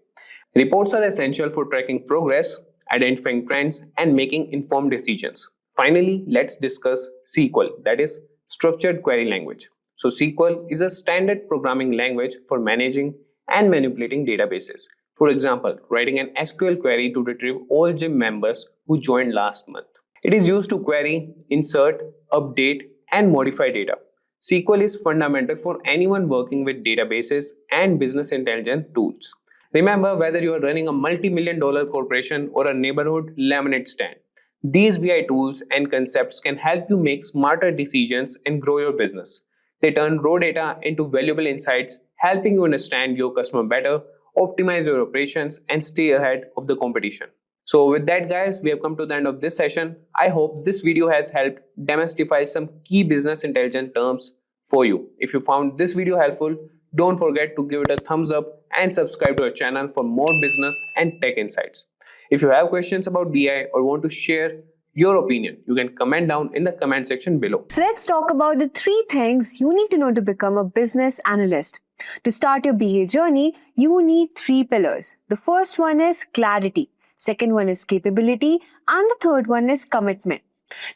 Reports are essential for tracking progress, identifying trends, and making informed decisions. Finally, let's discuss SQL, that is Structured Query Language. So, SQL is a standard programming language for managing and manipulating databases. For example, writing an SQL query to retrieve all gym members who joined last month. It is used to query, insert, update, and modify data. SQL is fundamental for anyone working with databases and business intelligence tools. Remember, whether you are running a multi-million-dollar corporation or a neighborhood lemonade stand, these BI tools and concepts can help you make smarter decisions and grow your business. They turn raw data into valuable insights, helping you understand your customer better, optimize your operations, and stay ahead of the competition. So with that, guys, we have come to the end of this session. I hope this video has helped demystify some key business intelligence terms for you. If you found this video helpful, don't forget to give it a thumbs up and subscribe to our channel for more business and tech insights. If you have questions about BI or want to share your opinion, you can comment down in the comment section below. So let's talk about the 3 things you need to know to become a business analyst. To start your BA journey, you need 3 pillars. The first one is clarity, second one is capability, and the third one is commitment.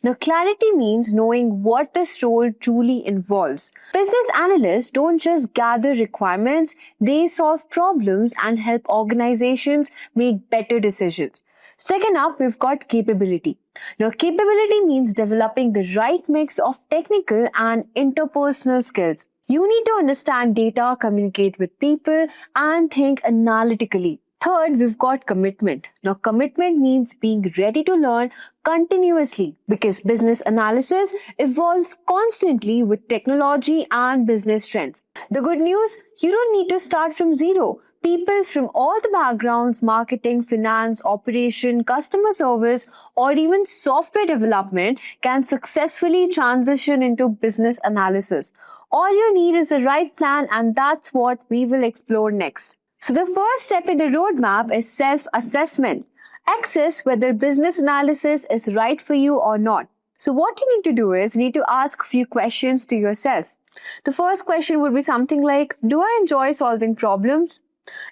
Now, clarity means knowing what this role truly involves. Business analysts don't just gather requirements, they solve problems and help organizations make better decisions. Second up, we've got capability. Now, capability means developing the right mix of technical and interpersonal skills. You need to understand data, communicate with people, and think analytically. Third, we've got commitment. Now, commitment means being ready to learn continuously because business analysis evolves constantly with technology and business trends. The good news, you don't need to start from zero. People from all the backgrounds, marketing, finance, operation, customer service, or even software development can successfully transition into business analysis. All you need is the right plan, and that's what we will explore next. So the first step in the roadmap is self-assessment. Assess whether business analysis is right for you or not. So what you need to do is you need to ask a few questions to yourself. The first question would be something like, do I enjoy solving problems?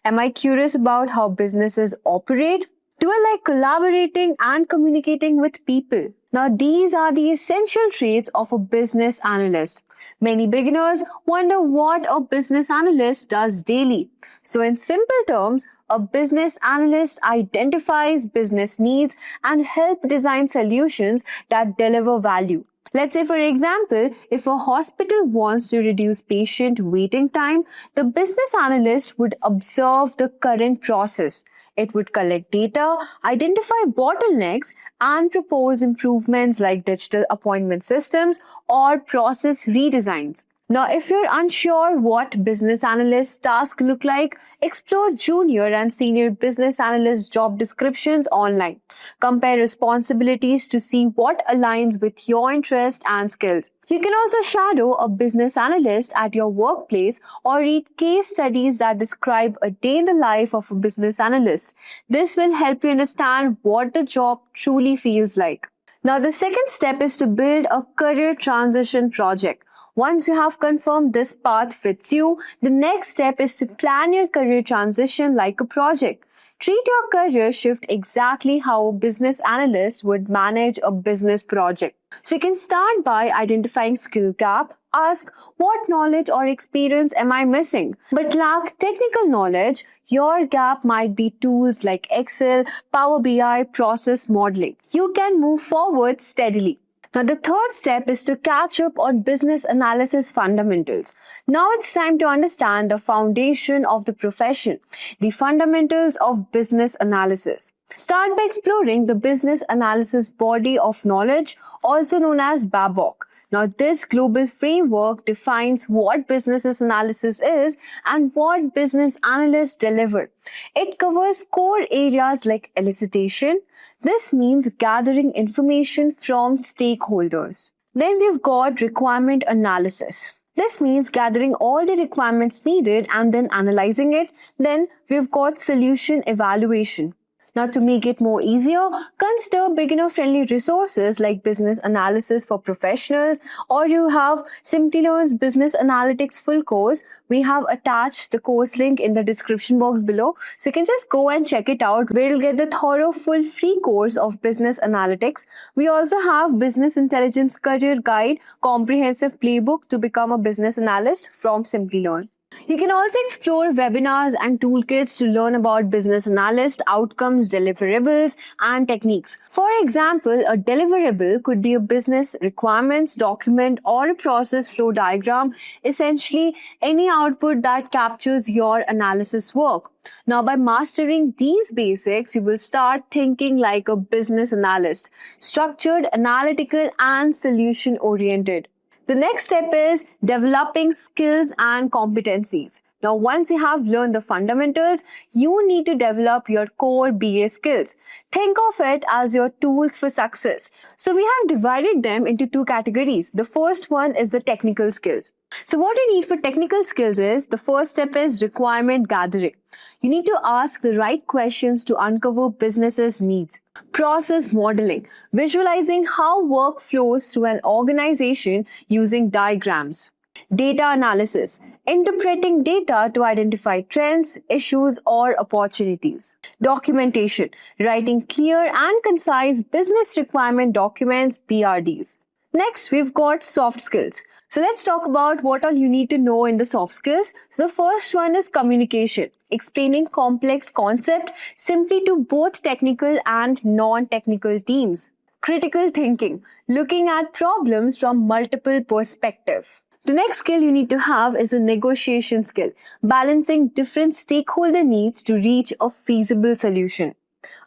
Am I curious about how businesses operate? Do I like collaborating and communicating with people? Now, these are the essential traits of a business analyst. Many beginners wonder what a business analyst does daily. So in simple terms, a business analyst identifies business needs and help design solutions that deliver value. Let's say, for example, if a hospital wants to reduce patient waiting time, the business analyst would observe the current process. It would collect data, identify bottlenecks, and propose improvements like digital appointment systems or process redesigns. Now, if you're unsure what business analyst tasks look like, explore junior and senior business analyst job descriptions online. Compare responsibilities to see what aligns with your interest and skills. You can also shadow a business analyst at your workplace or read case studies that describe a day in the life of a business analyst. This will help you understand what the job truly feels like. Now, the second step is to build a career transition project. Once you have confirmed this path fits you, the next step is to plan your career transition like a project. Treat your career shift exactly how a business analyst would manage a business project. So you can start by identifying skill gap. Ask, what knowledge or experience am I missing? But lack technical knowledge, your gap might be tools like Excel, Power BI, process modeling. You can move forward steadily. Now, the third step is to catch up on business analysis fundamentals. Now it's time to understand the foundation of the profession, the fundamentals of business analysis. Start by exploring the business analysis body of knowledge, also known as PMBOK. Now, this global framework defines what business analysis is and what business analysts deliver. It covers core areas like elicitation. This means gathering information from stakeholders. Then we've got requirement analysis. This means gathering all the requirements needed and then analyzing it. Then we've got solution evaluation. Now, to make it more easier, consider beginner-friendly resources like Business Analysis for Professionals, or you have Simplilearn's Business Analytics full course. We have attached the course link in the description box below. So you can just go and check it out where you'll get the thorough full free course of Business Analytics. We also have Business Intelligence Career Guide, comprehensive playbook to become a business analyst from Simplilearn. You can also explore webinars and toolkits to learn about business analyst outcomes, deliverables, and techniques. For example, a deliverable could be a business requirements document or a process flow diagram, essentially any output that captures your analysis work. Now, by mastering these basics, you will start thinking like a business analyst, structured, analytical, and solution-oriented. The next step is developing skills and competencies. Now, once you have learned the fundamentals, you need to develop your core BA skills. Think of it as your tools for success. So we have divided them into two categories. The first one is the technical skills. So what you need for technical skills is, the first step is requirement gathering. You need to ask the right questions to uncover business's needs. Process modeling, visualizing how work flows through an organization using diagrams. Data analysis, interpreting data to identify trends, issues, or opportunities. Documentation, writing clear and concise business requirement documents, BRDs. Next, we've got soft skills. So let's talk about what all you need to know in the soft skills. So the first one is communication, explaining complex concepts simply to both technical and non-technical teams. Critical thinking, looking at problems from multiple perspectives. The next skill you need to have is the negotiation skill, balancing different stakeholder needs to reach a feasible solution.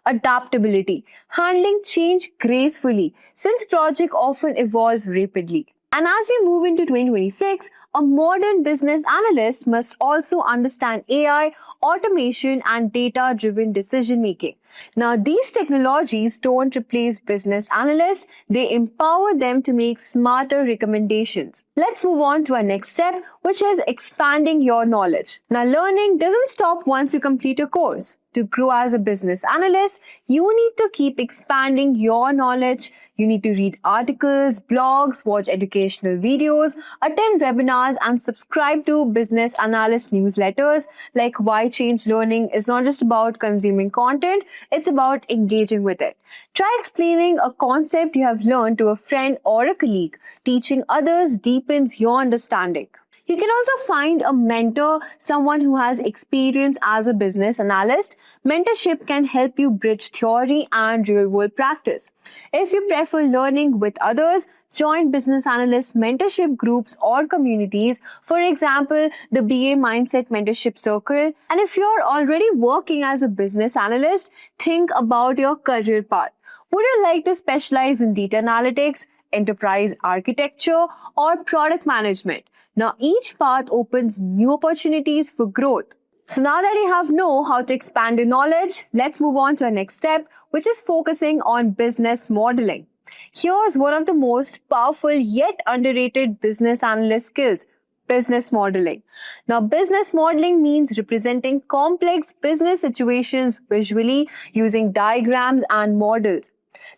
Adaptability, handling change gracefully since projects often evolve rapidly. And as we move into 2026, a modern business analyst must also understand AI, automation, and data-driven decision-making. Now, these technologies don't replace business analysts, they empower them to make smarter recommendations. Let's move on to our next step, which is expanding your knowledge. Now, learning doesn't stop once you complete a course. To grow as a business analyst, you need to keep expanding your knowledge. You need to read articles, blogs, watch educational videos, attend webinars, and subscribe to business analyst newsletters. Like why change learning is not just about consuming content, it's about engaging with it. Try explaining a concept you have learned to a friend or a colleague. Teaching others deepens your understanding. You can also find a mentor, someone who has experience as a business analyst. Mentorship can help you bridge theory and real-world practice. If you prefer learning with others, join business analyst mentorship groups or communities, for example, the BA Mindset Mentorship Circle. And if you're already working as a business analyst, think about your career path. Would you like to specialize in data analytics, enterprise architecture, or product management? Now, each path opens new opportunities for growth. So now that you know how to expand your knowledge, let's move on to our next step, which is focusing on business modeling. Here's one of the most powerful yet underrated business analyst skills, business modeling. Now, business modeling means representing complex business situations visually using diagrams and models.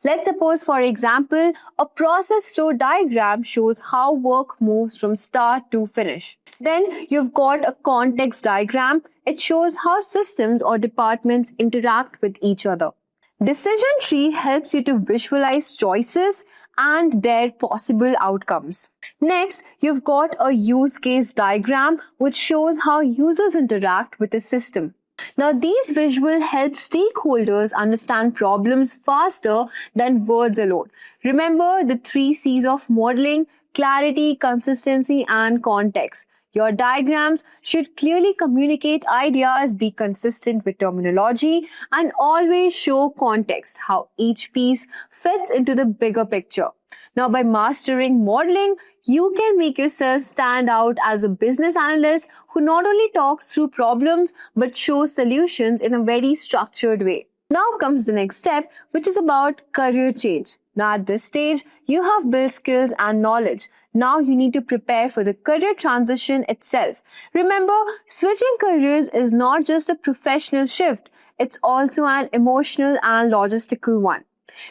Let's suppose, for example, a process flow diagram shows how work moves from start to finish. Then you've got a context diagram. It shows how systems or departments interact with each other. Decision tree helps you to visualize choices and their possible outcomes. Next, you've got a use case diagram which shows how users interact with the system. Now, these visuals help stakeholders understand problems faster than words alone. Remember the 3 C's of modeling: clarity, consistency, and context. Your diagrams should clearly communicate ideas, be consistent with terminology, and always show context, how each piece fits into the bigger picture. Now, by mastering modeling, you can make yourself stand out as a business analyst who not only talks through problems but shows solutions in a very structured way. Now comes the next step, which is about career change. Now, at this stage, you have built skills and knowledge. Now you need to prepare for the career transition itself. Remember, switching careers is not just a professional shift, it's also an emotional and logistical one.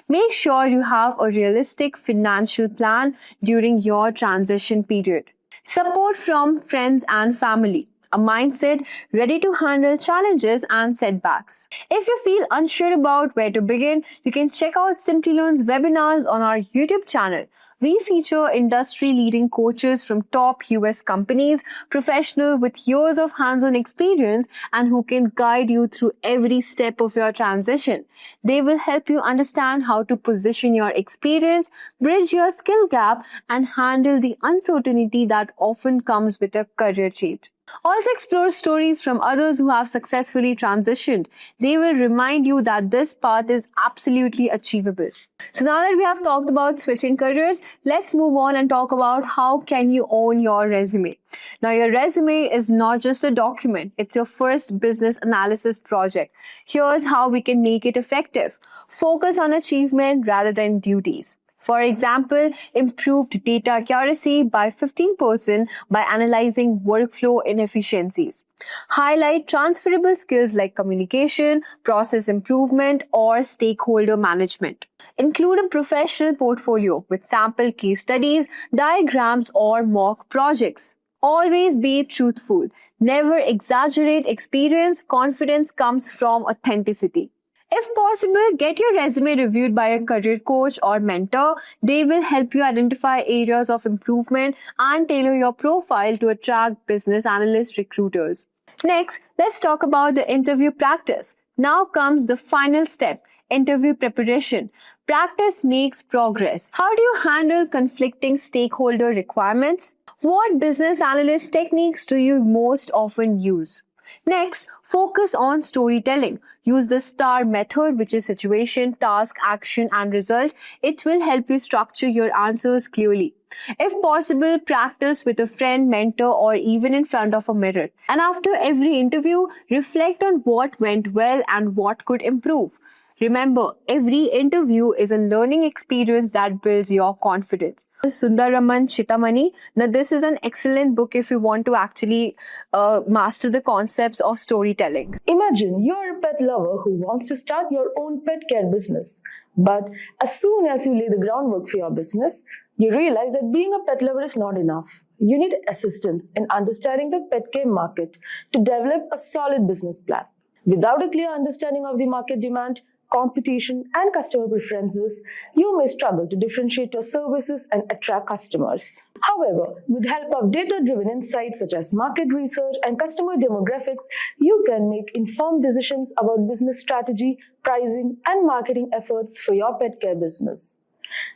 Make sure you have a realistic financial plan during your transition period. Support from friends and family. A mindset ready to handle challenges and setbacks. If you feel unsure about where to begin, you can check out Simplilearn's webinars on our YouTube channel. We feature industry-leading coaches from top US companies, professionals with years of hands-on experience, and who can guide you through every step of your transition. They will help you understand how to position your experience, bridge your skill gap, and handle the uncertainty that often comes with a career change. Also explore stories from others who have successfully transitioned. They will remind you that this path is absolutely achievable. So now that we have talked about switching careers, let's move on and talk about how can you own your resume. Now, your resume is not just a document, it's your first business analysis project. Here's how we can make it effective. Focus on achievement rather than duties. For example, improved data accuracy by 15% by analyzing workflow inefficiencies. Highlight transferable skills like communication, process improvement, or stakeholder management. Include a professional portfolio with sample case studies, diagrams, or mock projects. Always be truthful. Never exaggerate experience. Confidence comes from authenticity. If possible, get your resume reviewed by a career coach or mentor. They will help you identify areas of improvement and tailor your profile to attract business analyst recruiters. Next, let's talk about the interview practice. Now comes the final step, interview preparation. Practice makes progress. How do you handle conflicting stakeholder requirements? What business analyst techniques do you most often use? Next, focus on storytelling. Use the STAR method, which is situation, task, action, and result. It will help you structure your answers clearly. If possible, practice with a friend, mentor, or even in front of a mirror. And after every interview, reflect on what went well and what could improve. Remember, every interview is a learning experience that builds your confidence. Sundaraman Chitamani. Now, this is an excellent book if you want to actually master the concepts of storytelling. Imagine you're a pet lover who wants to start your own pet care business. But as soon as you lay the groundwork for your business, you realize that being a pet lover is not enough. You need assistance in understanding the pet care market to develop a solid business plan. Without a clear understanding of the market demand, competition, and customer preferences, you may struggle to differentiate your services and attract customers. However, with help of data-driven insights such as market research and customer demographics, you can make informed decisions about business strategy, pricing, and marketing efforts for your pet care business.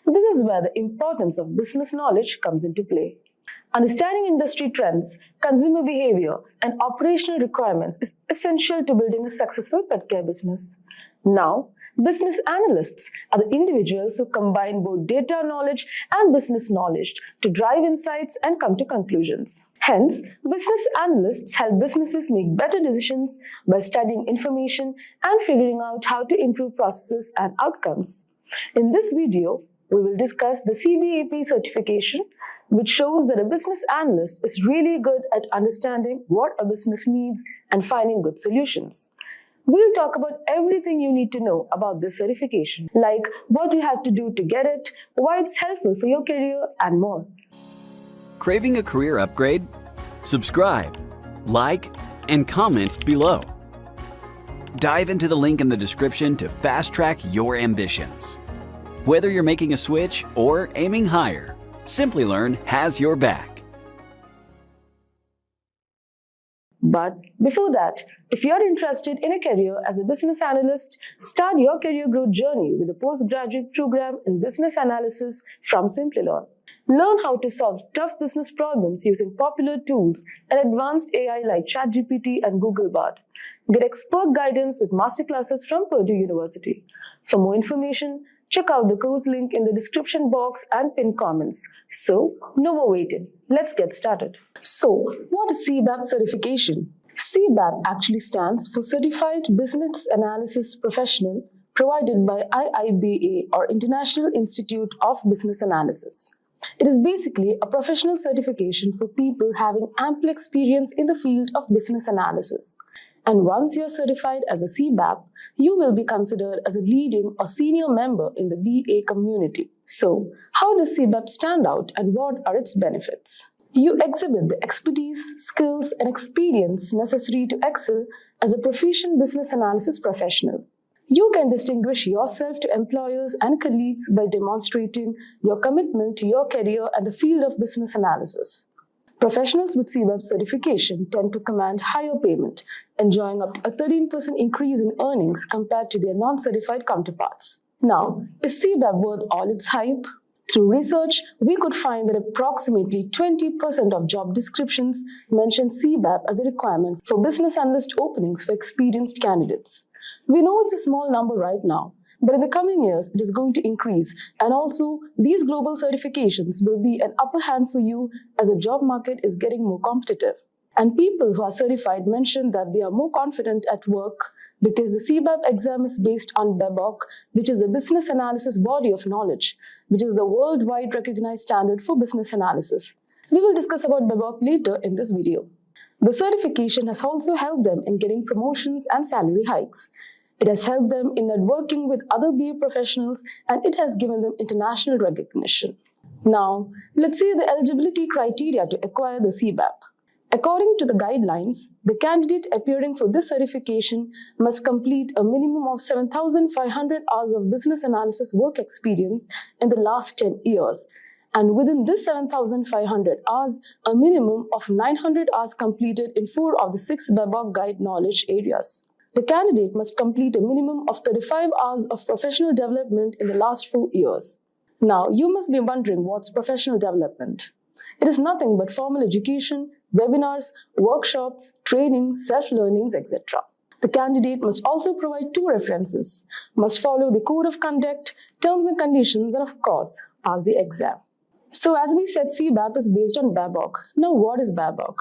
This is where the importance of business knowledge comes into play. Understanding industry trends, consumer behavior, and operational requirements is essential to building a successful pet care business. Now, business analysts are the individuals who combine both data knowledge and business knowledge to drive insights and come to conclusions. Hence, business analysts help businesses make better decisions by studying information and figuring out how to improve processes and outcomes. In this video, we will discuss the CBAP certification, which shows that a business analyst is really good at understanding what a business needs and finding good solutions. We'll talk about everything you need to know about this certification, like what you have to do to get it, why it's helpful for your career, and more. Craving a career upgrade? Subscribe, like, and comment below. Dive into the link in the description to fast-track your ambitions. Whether you're making a switch or aiming higher, Simplilearn has your back. But before that, if you're interested in a career as a business analyst, start your career growth journey with a postgraduate program in business analysis from Simplilearn. Learn how to solve tough business problems using popular tools and advanced AI like ChatGPT and Google Bard. Get expert guidance with masterclasses from Purdue University. For more information, check out the course link in the description box and pinned comments. So, no more waiting. Let's get started. So, what is CBAP certification? CBAP actually stands for Certified Business Analysis Professional, provided by IIBA or International Institute of Business Analysis. It is basically a professional certification for people having ample experience in the field of business analysis. And once you are certified as a CBAP, you will be considered as a leading or senior member in the BA community. So, how does CBAP stand out and what are its benefits? You exhibit the expertise, skills, and experience necessary to excel as a proficient business analysis professional. You can distinguish yourself to employers and colleagues by demonstrating your commitment to your career and the field of business analysis. Professionals with CBAP certification tend to command higher payment, enjoying up to a 13% increase in earnings compared to their non-certified counterparts. Now, is CBAP worth all its hype? Through research, we could find that approximately 20% of job descriptions mention CBAP as a requirement for business analyst openings for experienced candidates. We know it's a small number right now, but in the coming years, it is going to increase, and also these global certifications will be an upper hand for you as the job market is getting more competitive. And people who are certified mention that they are more confident at work because the CBAP exam is based on PMBOK, which is the business analysis body of knowledge, which is the worldwide recognized standard for business analysis. We will discuss about PMBOK later in this video. The certification has also helped them in getting promotions and salary hikes. It has helped them in networking with other BA professionals, and it has given them international recognition. Now, let's see the eligibility criteria to acquire the CBAP. According to the guidelines, the candidate appearing for this certification must complete a minimum of 7,500 hours of business analysis work experience in the last 10 years. And within this 7,500 hours, a minimum of 900 hours completed in 4 of the 6 PMBOK guide knowledge areas. The candidate must complete a minimum of 35 hours of professional development in the last 4 years. Now, you must be wondering what's professional development. It is nothing but formal education, webinars, workshops, trainings, self-learnings, etc. The candidate must also provide 2 references, must follow the code of conduct, terms and conditions, and of course, pass the exam. So as we said, CBAP is based on PMBOK. Now what is PMBOK?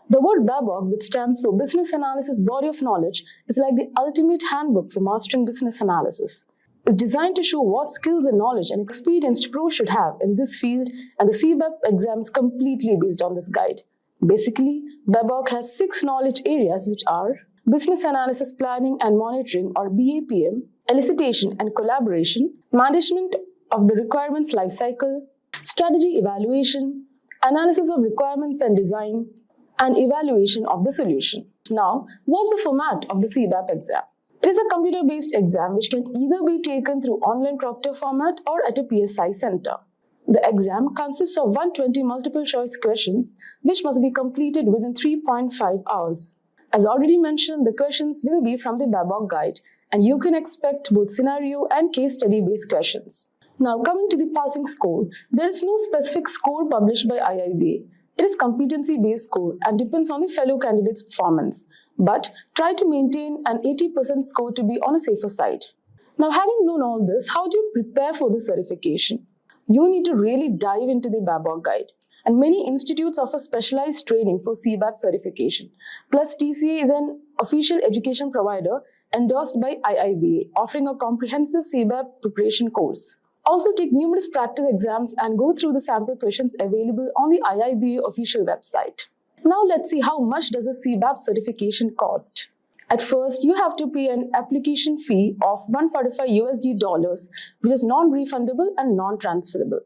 The word PMBOK, which stands for Business Analysis Body of Knowledge, is like the ultimate handbook for mastering business analysis. It's designed to show what skills and knowledge an experienced pro should have in this field, and the CBAP exam is completely based on this guide. Basically, PMBOK has 6 knowledge areas, which are Business Analysis Planning and Monitoring or BAPM, Elicitation and Collaboration, Management of the Requirements Lifecycle, Strategy Evaluation, Analysis of Requirements and Design, and Evaluation of the Solution. Now, what's the format of the CBAP exam? It is a computer-based exam which can either be taken through online proctor format or at a PSI center. The exam consists of 120 multiple-choice questions which must be completed within 3.5 hours. As already mentioned, the questions will be from the PMBOK guide, and you can expect both scenario and case study-based questions. Now, coming to the passing score, there is no specific score published by IIBA. It is competency-based score and depends on the fellow candidate's performance. But try to maintain an 80% score to be on a safer side. Now, having known all this, how do you prepare for the certification? You need to really dive into the PMBOK guide. And many institutes offer specialized training for CBAP certification. Plus, TCA is an official education provider endorsed by IIBA, offering a comprehensive CBAP preparation course. Also take numerous practice exams and go through the sample questions available on the IIBA official website. Now let's see how much does a CBAP certification cost. At first, you have to pay an application fee of $145, which is non-refundable and non-transferable.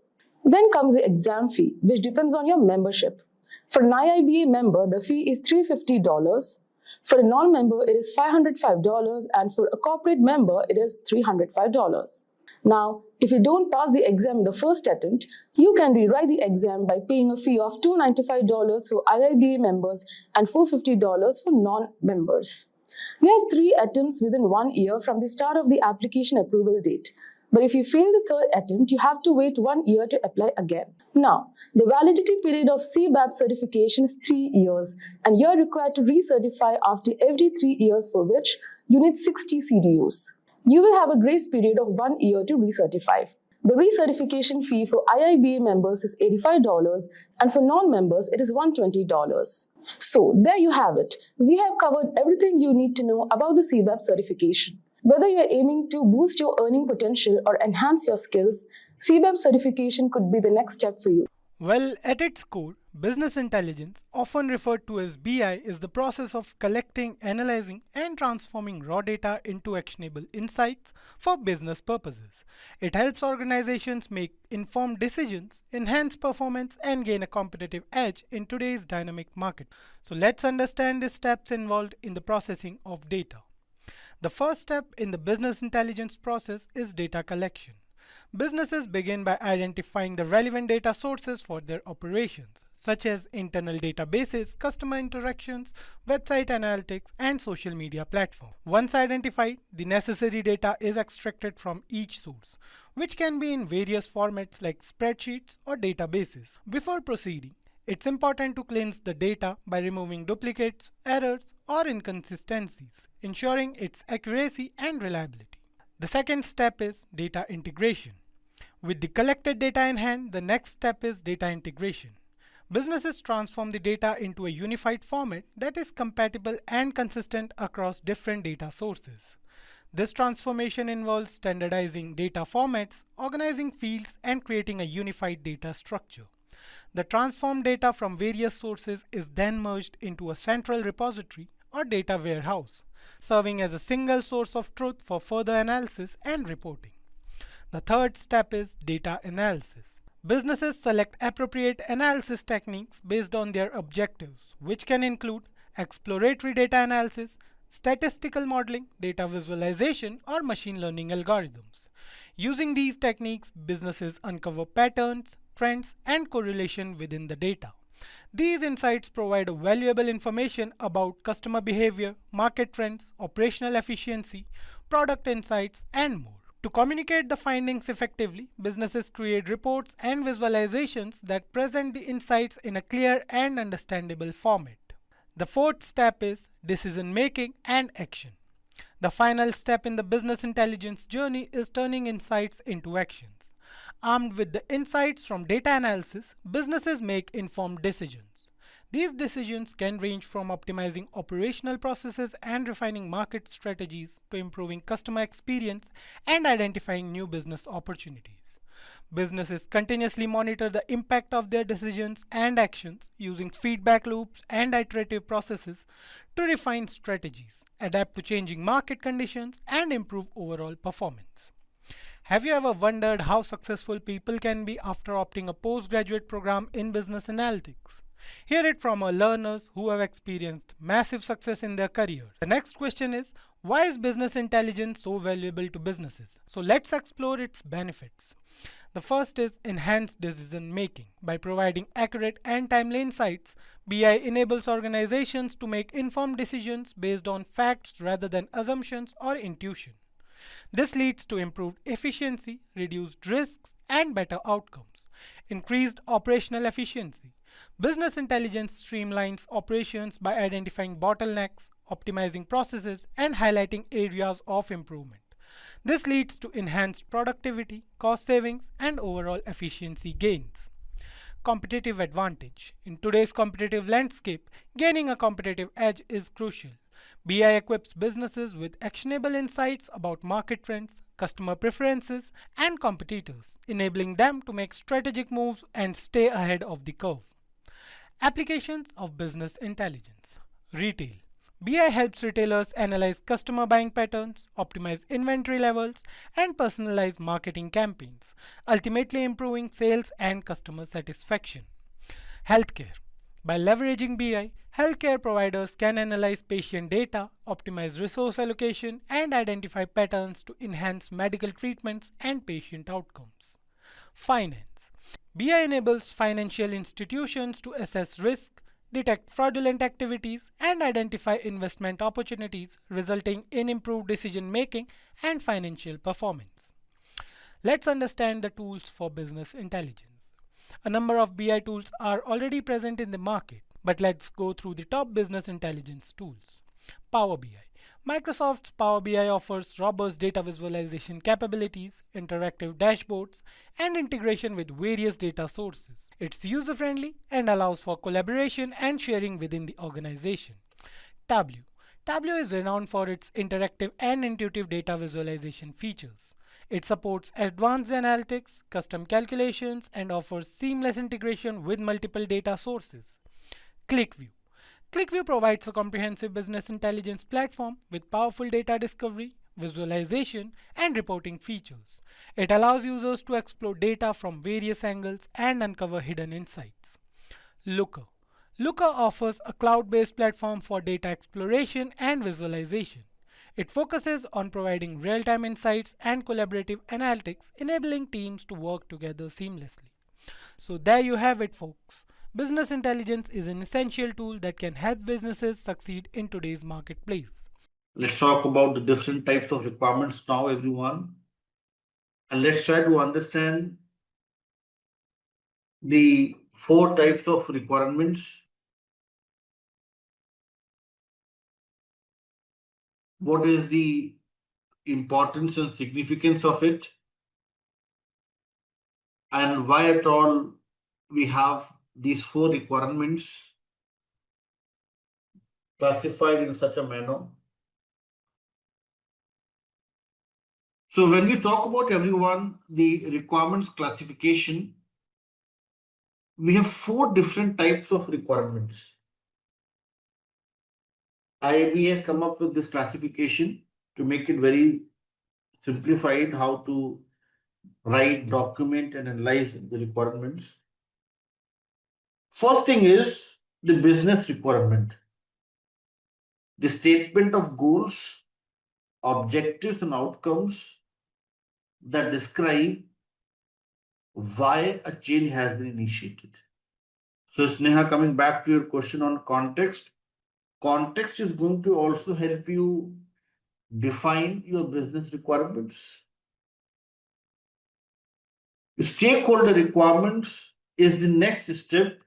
Then comes the exam fee, which depends on your membership. For an IIBA member, the fee is $350. For a non-member, it is $505, and for a corporate member, it is $305. Now, if you don't pass the exam in the first attempt, you can rewrite the exam by paying a fee of $295 for IIBA members and $450 for non-members. You have 3 attempts within 1 year from the start of the application approval date. But if you fail the third attempt, you have to wait 1 year to apply again. Now, the validity period of CBAP certification is 3 years, and you are required to recertify after every 3 years, for which you need 60 CDUs. You will have a grace period of 1 year to recertify. The recertification fee for IIBA members is $85, and for non-members, it is $120. So, there you have it. We have covered everything you need to know about the CBAP certification. Whether you are aiming to boost your earning potential or enhance your skills, CBAP certification could be the next step for you. Well, at its core, business intelligence, often referred to as BI, is the process of collecting, analyzing, and transforming raw data into actionable insights for business purposes. It helps organizations make informed decisions, enhance performance, and gain a competitive edge in today's dynamic market. So let's understand the steps involved in the processing of data. The first step in the business intelligence process is data collection. Businesses begin by identifying the relevant data sources for their operations, such as internal databases, customer interactions, website analytics, and social media platforms. Once identified, the necessary data is extracted from each source, which can be in various formats like spreadsheets or databases. Before proceeding, it's important to cleanse the data by removing duplicates, errors, or inconsistencies, ensuring its accuracy and reliability. The second step is data integration. With the collected data in hand, the next step is data integration. Businesses transform the data into a unified format that is compatible and consistent across different data sources. This transformation involves standardizing data formats, organizing fields, and creating a unified data structure. The transformed data from various sources is then merged into a central repository or data warehouse, serving as a single source of truth for further analysis and reporting. The third step is data analysis. Businesses select appropriate analysis techniques based on their objectives, which can include exploratory data analysis, statistical modeling, data visualization, or machine learning algorithms. Using these techniques, businesses uncover patterns, trends, and correlation within the data. These insights provide valuable information about customer behavior, market trends, operational efficiency, product insights, and more. To communicate the findings effectively, businesses create reports and visualizations that present the insights in a clear and understandable format. The fourth step is decision making and action. The final step in the business intelligence journey is turning insights into actions. Armed with the insights from data analysis, businesses make informed decisions. These decisions can range from optimizing operational processes and refining market strategies to improving customer experience and identifying new business opportunities. Businesses continuously monitor the impact of their decisions and actions using feedback loops and iterative processes to refine strategies, adapt to changing market conditions, and improve overall performance. Have you ever wondered how successful people can be after opting a postgraduate program in business analytics? Hear it from our learners who have experienced massive success in their careers. The next question is, why is business intelligence so valuable to businesses? So let's explore its benefits. The first is enhanced decision making. By providing accurate and timely insights, BI enables organizations to make informed decisions based on facts rather than assumptions or intuition. This leads to improved efficiency, reduced risks, and better outcomes. Increased operational efficiency. Business intelligence streamlines operations by identifying bottlenecks, optimizing processes, and highlighting areas of improvement. This leads to enhanced productivity, cost savings, and overall efficiency gains. Competitive advantage. In today's competitive landscape, gaining a competitive edge is crucial. BI equips businesses with actionable insights about market trends, customer preferences, and competitors, enabling them to make strategic moves and stay ahead of the curve. Applications of business intelligence. Retail. BI helps retailers analyze customer buying patterns, optimize inventory levels, and personalize marketing campaigns, ultimately improving sales and customer satisfaction. Healthcare. By leveraging BI, healthcare providers can analyze patient data, optimize resource allocation, and identify patterns to enhance medical treatments and patient outcomes. Finance. BI enables financial institutions to assess risk, detect fraudulent activities, and identify investment opportunities, resulting in improved decision making and financial performance. Let's understand the tools for business intelligence. A number of BI tools are already present in the market, but let's go through the top business intelligence tools. Power BI. Microsoft's Power BI offers robust data visualization capabilities, interactive dashboards, and integration with various data sources. It's user-friendly and allows for collaboration and sharing within the organization. Tableau. Tableau is renowned for its interactive and intuitive data visualization features. It supports advanced analytics, custom calculations, and offers seamless integration with multiple data sources. ClickView. ClickView provides a comprehensive business intelligence platform with powerful data discovery, visualization, and reporting features. It allows users to explore data from various angles and uncover hidden insights. Looker. Looker offers a cloud-based platform for data exploration and visualization. It focuses on providing real-time insights and collaborative analytics, enabling teams to work together seamlessly. So there you have it, folks. Business intelligence is an essential tool that can help businesses succeed in today's marketplace. Let's talk about the different types of requirements now, everyone. And let's try to understand the 4 types of requirements. What is the importance and significance of it? And why at all we have these 4 requirements classified in such a manner. So when we talk about, everyone, the requirements classification, we have 4 different types of requirements. IAB has come up with this classification to make it very simplified how to write, document, and analyze the requirements. First thing is the business requirement. The statement of goals, objectives, and outcomes that describe why a change has been initiated. So, Sneha, coming back to your question on context, context is going to also help you define your business requirements. Stakeholder requirements is the next step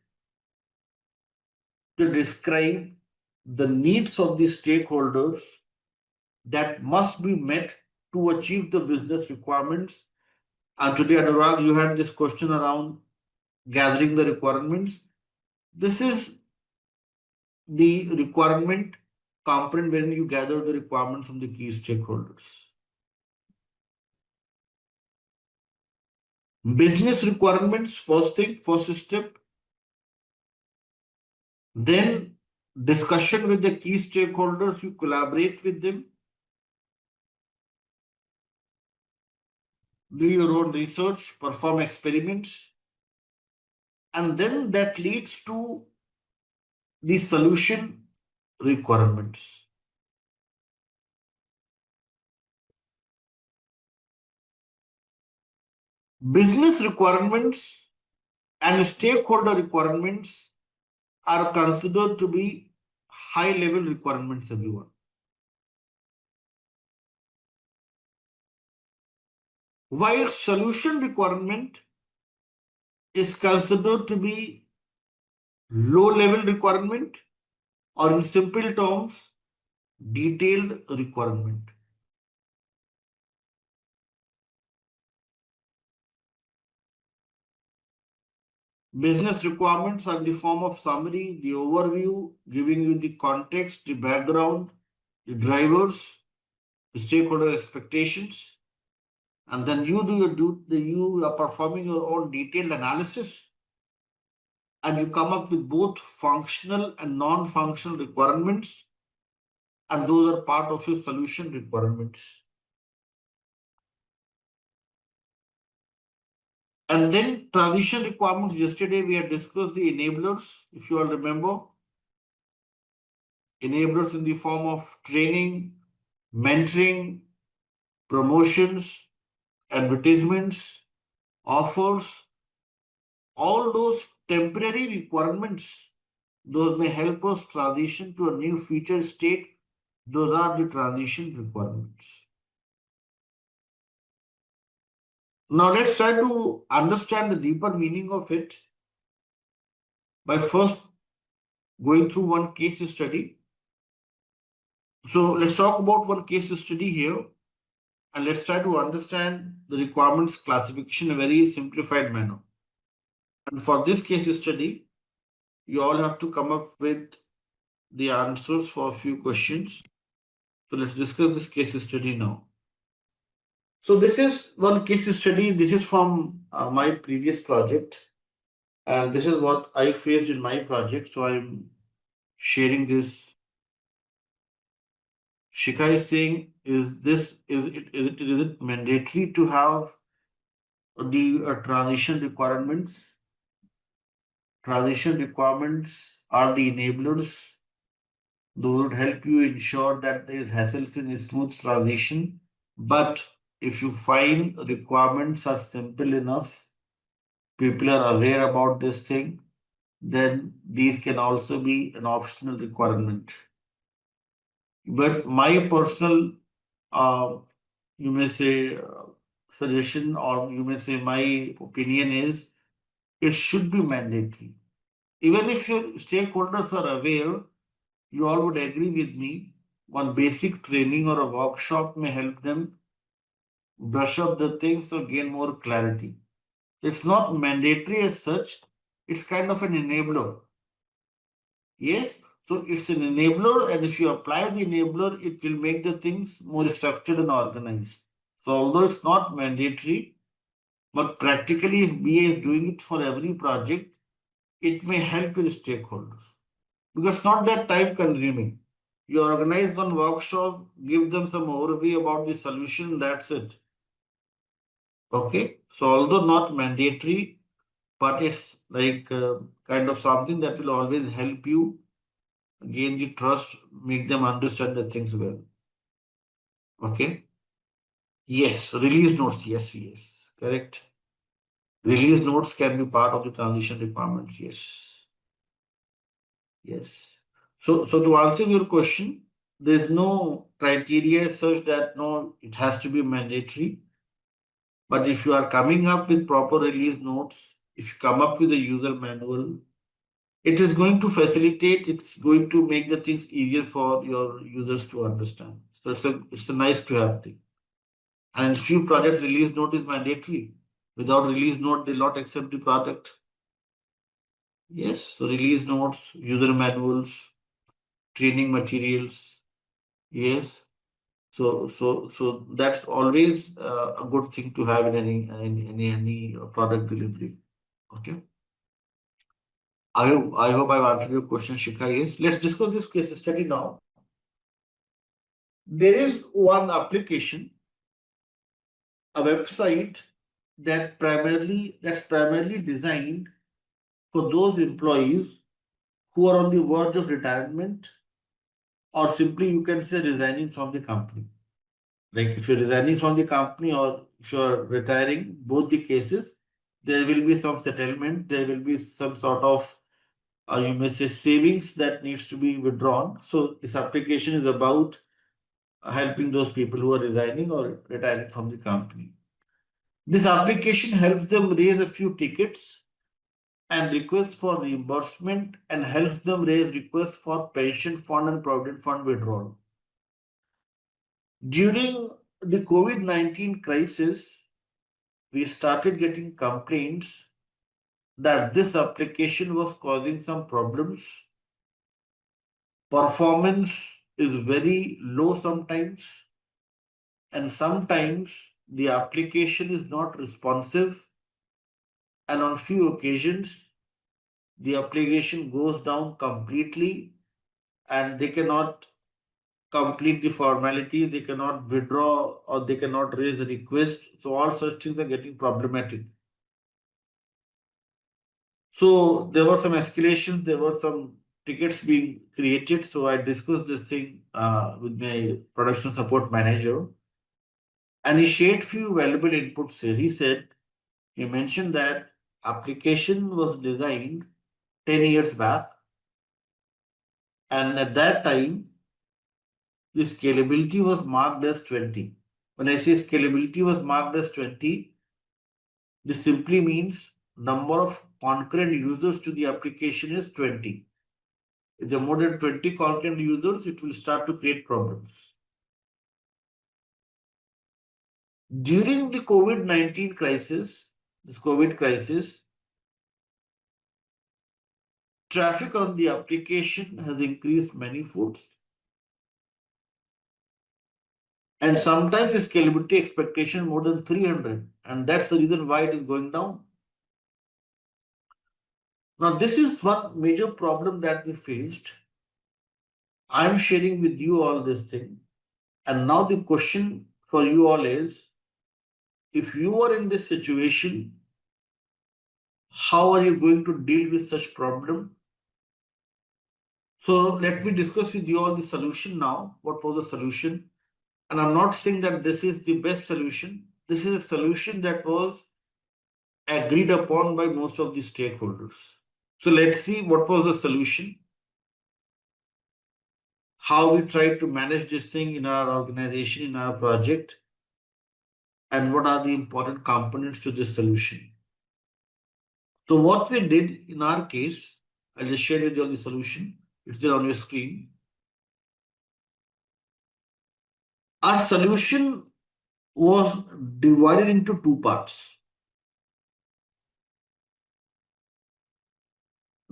to describe the needs of the stakeholders that must be met to achieve the business requirements. And today, Anurag, you had this question around gathering the requirements. This is the requirement component when you gather the requirements from the key stakeholders. Business requirements, first thing, first step. Then discussion with the key stakeholders, you collaborate with them. Do your own research, perform experiments, and then that leads to the solution requirements. Business requirements and stakeholder requirements are considered to be high-level requirements, everyone. While solution requirement is considered to be low-level requirement, or in simple terms, detailed requirement. Business requirements are in the form of summary, the overview, giving you the context, the background, the drivers, the stakeholder expectations, and then you are performing your own detailed analysis, and you come up with both functional and non-functional requirements, and those are part of your solution requirements. And then transition requirements. Yesterday we had discussed the enablers, if you all remember. Enablers in the form of training, mentoring, promotions, advertisements, offers, all those temporary requirements, those may help us transition to a new future state. Those are the transition requirements. Now let's try to understand the deeper meaning of it by first going through one case study. So let's talk about one case study here, and let's try to understand the requirements classification in a very simplified manner. And for this case study, you all have to come up with the answers for a few questions. So let's discuss this case study now. So this is one case study. This is from my previous project, and this is what I faced in my project. So I'm sharing this. Shika is saying, is it mandatory to have the transition requirements? Transition requirements are the enablers. Those would help you ensure that there is hassles in a smooth transition. But if you find requirements are simple enough, people are aware about this thing, then these can also be an optional requirement. But my personal, you may say, suggestion, or you may say my opinion is, it should be mandatory. Even if your stakeholders are aware, you all would agree with me, one basic training or a workshop may help them brush up the things or gain more clarity. It's not mandatory as such, it's kind of an enabler. Yes, so it's an enabler, and if you apply the enabler, it will make the things more structured and organized. So although it's not mandatory, but practically if BA is doing it for every project, it may help your stakeholders. Because it's not that time consuming. You organize one workshop, give them some overview about the solution, that's it. Okay, so although not mandatory, but it's like kind of something that will always help you gain the trust, make them understand the things well. Okay. Yes, release notes. Yes, yes, correct. Release notes can be part of the transition requirements. Yes. Yes. So to answer your question, there's no criteria such that no, it has to be mandatory. But if you are coming up with proper release notes, if you come up with a user manual, it is going to facilitate, it's going to make the things easier for your users to understand. So it's a nice to have thing. And in few projects, release note is mandatory. Without release note, they'll not accept the product. Yes, so release notes, user manuals, training materials. Yes, so that's always a good thing to have in any product delivery. Okay. I hope I've answered your question, Shikha. Yes, let's discuss this case study now. There is one application, a website that's primarily designed for those employees who are on the verge of retirement, or simply you can say resigning from the company. Like if you're resigning from the company or if you're retiring, both the cases, there will be some settlement, there will be some sort of, you may say, savings that needs to be withdrawn. So this application is about helping those people who are resigning or retiring from the company. This application helps them raise a few tickets and requests for reimbursement, and helps them raise requests for pension fund and provident fund withdrawal. During the COVID-19 crisis, we started getting complaints that this application was causing some problems. Performance is very low sometimes, and sometimes the application is not responsive, and on few occasions the application goes down completely and they cannot complete the formality, they cannot withdraw, or they cannot raise a request. So all such things are getting problematic. So there were some escalations, there were some tickets being created. So I discussed this thing with my production support manager, and he shared few valuable inputs here. He mentioned that application was designed 10 years back, and at that time, the scalability was marked as 20. When I say scalability was marked as 20, this simply means number of concurrent users to the application is 20. If there are more than 20 concurrent users, it will start to create problems. During the COVID-19 crisis, this COVID crisis, traffic on the application has increased manifold. And sometimes the scalability expectation more than 300. And that's the reason why it is going down. Now, this is one major problem that we faced. I'm sharing with you all this thing. And now the question for you all is, if you are in this situation, how are you going to deal with such problem? So let me discuss with you all the solution now. What was the solution? And I'm not saying that this is the best solution. This is a solution that was agreed upon by most of the stakeholders. So let's see what was the solution, how we tried to manage this thing in our organization, in our project, and what are the important components to this solution. So what we did in our case, I'll just share with you the solution. It's there on your screen. Our solution was divided into two parts.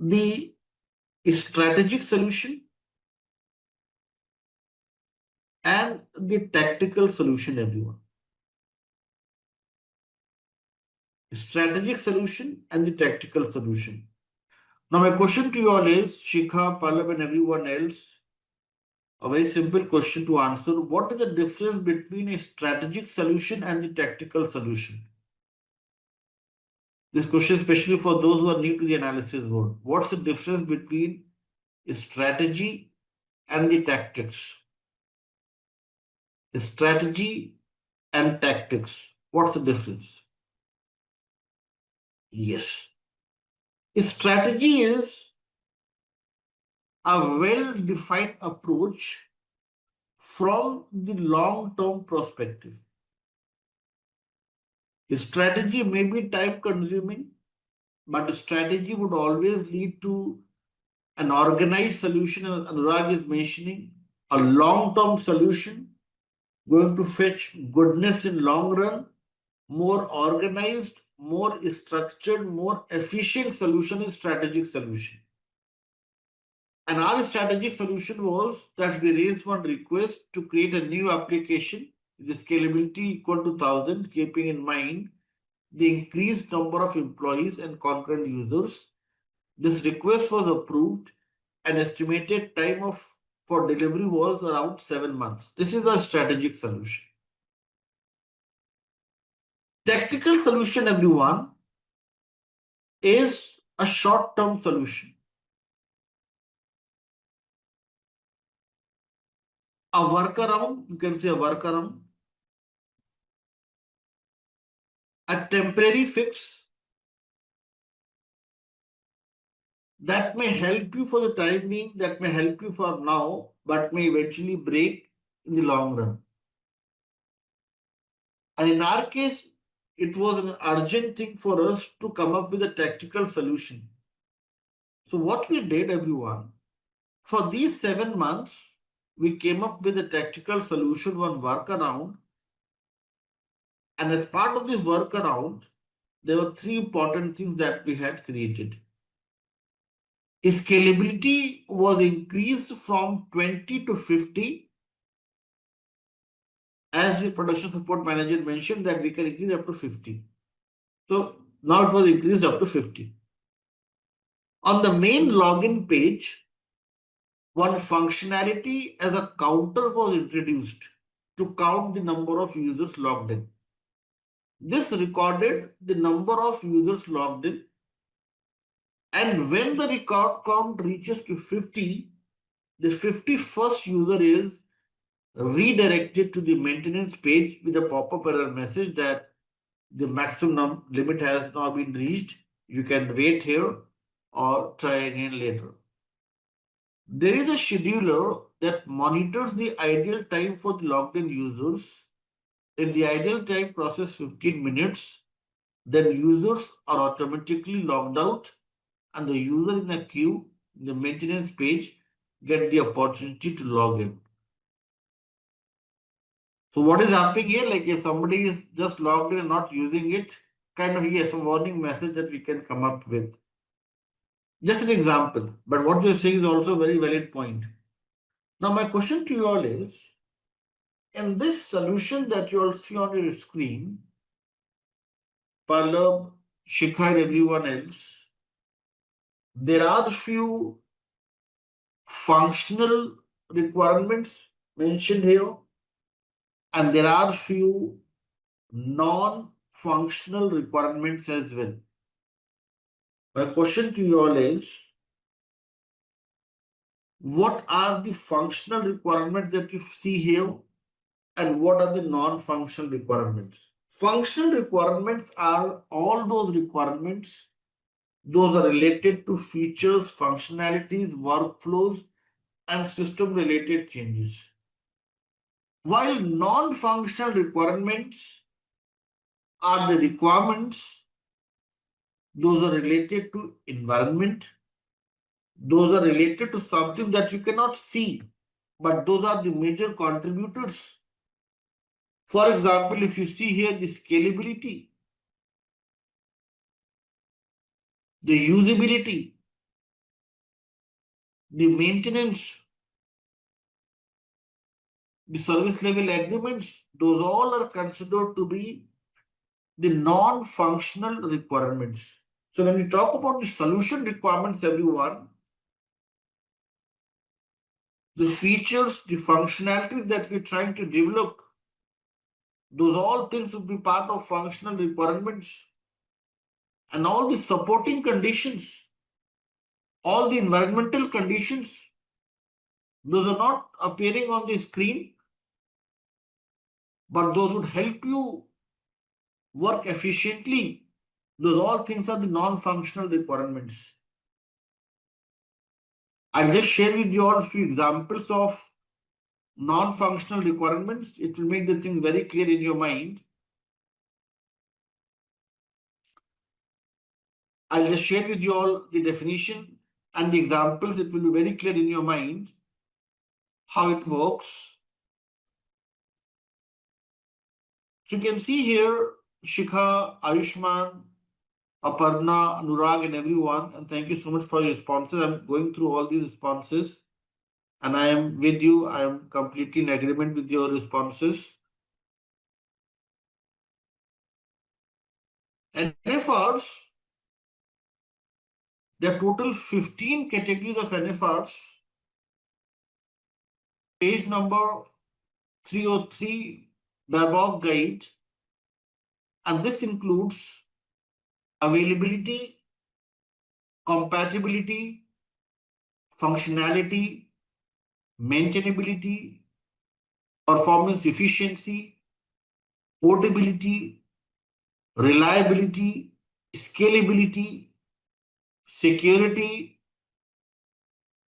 The strategic solution and the tactical solution, everyone. Strategic solution and the tactical solution. Now, my question to you all is, Shikha, Pallab, and everyone else, a very simple question to answer. What is the difference between a strategic solution and the tactical solution? This question, especially for those who are new to the analysis world. What's the difference between a strategy and the tactics? A strategy and tactics. What's the difference? Yes. A strategy is a well-defined approach from the long-term perspective. A strategy may be time-consuming, but a strategy would always lead to an organized solution, and Anurag is mentioning a long-term solution going to fetch goodness in long run, more organized, more structured, more efficient solution is strategic solution. And our strategic solution was that we raised one request to create a new application with the scalability equal to 1000, keeping in mind the increased number of employees and concurrent users. This request was approved and estimated time for delivery was around 7 months. This is our strategic solution. Tactical solution, everyone, is a short-term solution. A workaround, you can say a workaround, a temporary fix that may help you for the time being, that may help you for now, but may eventually break in the long run. And in our case, it was an urgent thing for us to come up with a tactical solution. So what we did, everyone, for these 7 months, we came up with a tactical solution, one workaround. And as part of this workaround, there were 3 important things that we had created. Scalability was increased from 20 to 50. As the production support manager mentioned that we can increase up to 50. So now it was increased up to 50. On the main login page, one functionality as a counter was introduced to count the number of users logged in. This recorded the number of users logged in, and when the record count reaches to 50, the 51st user is redirected to the maintenance page with a pop-up error message that the maximum limit has now been reached. You can wait here or try again later. There is a scheduler that monitors the ideal time for the logged in users. If the ideal time crosses 15 minutes, then users are automatically logged out and the user in a queue in the maintenance page get the opportunity to log in. So what is happening here? Like if somebody is just logged in and not using it, kind of yes, a warning message that we can come up with. Just an example, but what you're saying is also a very valid point. Now my question to you all is, in this solution that you all see on your screen, Pallab, Shikha and everyone else, there are few functional requirements mentioned here, and there are few non-functional requirements as well. My question to you all is, what are the functional requirements that you see here, and what are the non-functional requirements? Functional requirements are all those requirements, those are related to features, functionalities, workflows, and system-related changes. While non-functional requirements are the requirements, those are related to environment, those are related to something that you cannot see, but those are the major contributors. For example, if you see here the scalability, the usability, the maintenance, the service level agreements, those all are considered to be the non-functional requirements. So when we talk about the solution requirements, everyone, the features, the functionalities that we're trying to develop, those all things will be part of functional requirements. And all the supporting conditions, all the environmental conditions, those are not appearing on the screen, but those would help you work efficiently. Those all things are the non-functional requirements. I'll just share with you all a few examples of non-functional requirements. It will make the things very clear in your mind. I'll just share with you all the definition and the examples. It will be very clear in your mind how it works. So you can see here Shikha, Ayushman, Aparna, Anurag, and everyone. And thank you so much for your responses. I'm going through all these responses and I am with you. I am completely in agreement with your responses. NFRs, there are total 15 categories of NFRs. Page number 303, PMBOK guide. And this includes availability, compatibility, functionality, maintainability, performance efficiency, portability, reliability, scalability, security,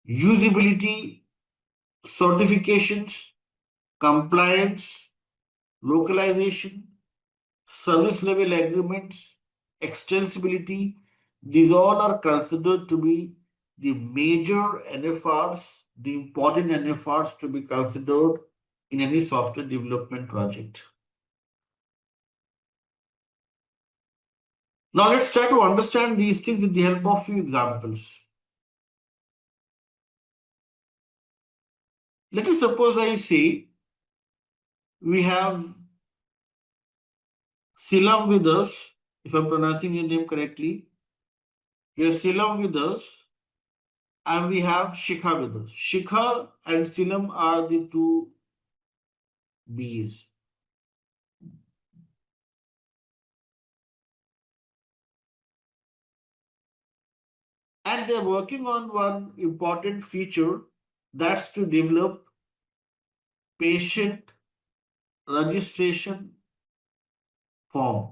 usability, certifications, compliance, localization, service level agreements, extensibility. These all are considered to be the major NFRs, the important NFRs to be considered in any software development project. Now let's try to understand these things with the help of few examples. Let us suppose I say we have Silam with us, if I'm pronouncing your name correctly. We have Silam with us, and we have Shikha with us. Shikha and Sinam are the two Bs. And they're working on one important feature, that's to develop patient registration form.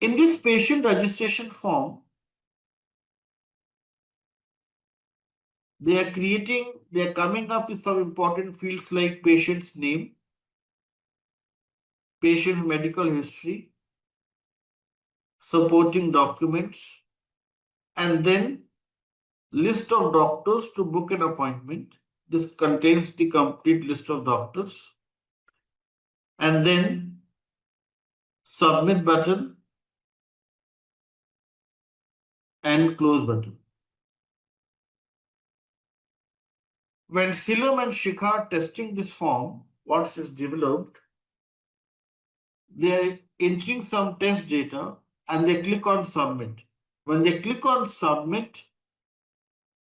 In this patient registration form, they are coming up with some important fields like patient's name, patient medical history, supporting documents, and then list of doctors to book an appointment. This contains the complete list of doctors. And then submit button and close button. When Silam and Shikha are testing this form, once it's developed, they are entering some test data and they click on submit. When they click on submit,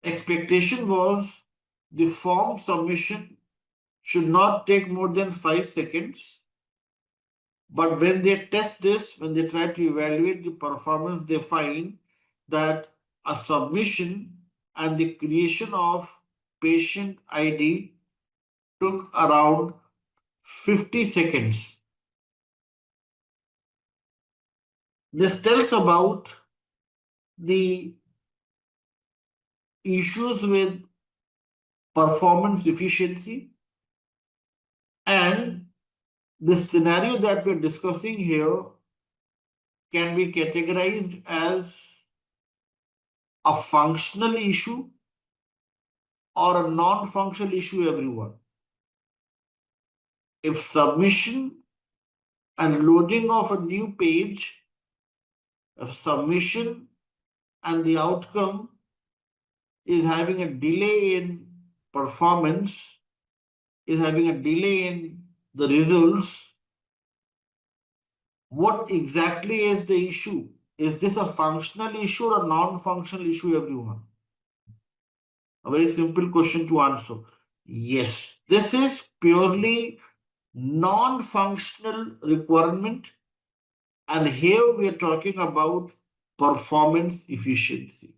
expectation was the form submission should not take more than 5 seconds. But when they test this, when they try to evaluate the performance, they find that a submission and the creation of patient ID took around 50 seconds. This tells about the issues with performance efficiency, and this scenario that we're discussing here can be categorized as a functional issue or a non-functional issue, everyone. If submission and loading of a new page, if submission and the outcome is having a delay in performance, is having a delay in the results, what exactly is the issue? Is this a functional issue or a non-functional issue, everyone? A very simple question to answer. Yes, this is purely non-functional requirement, and here we are talking about performance efficiency.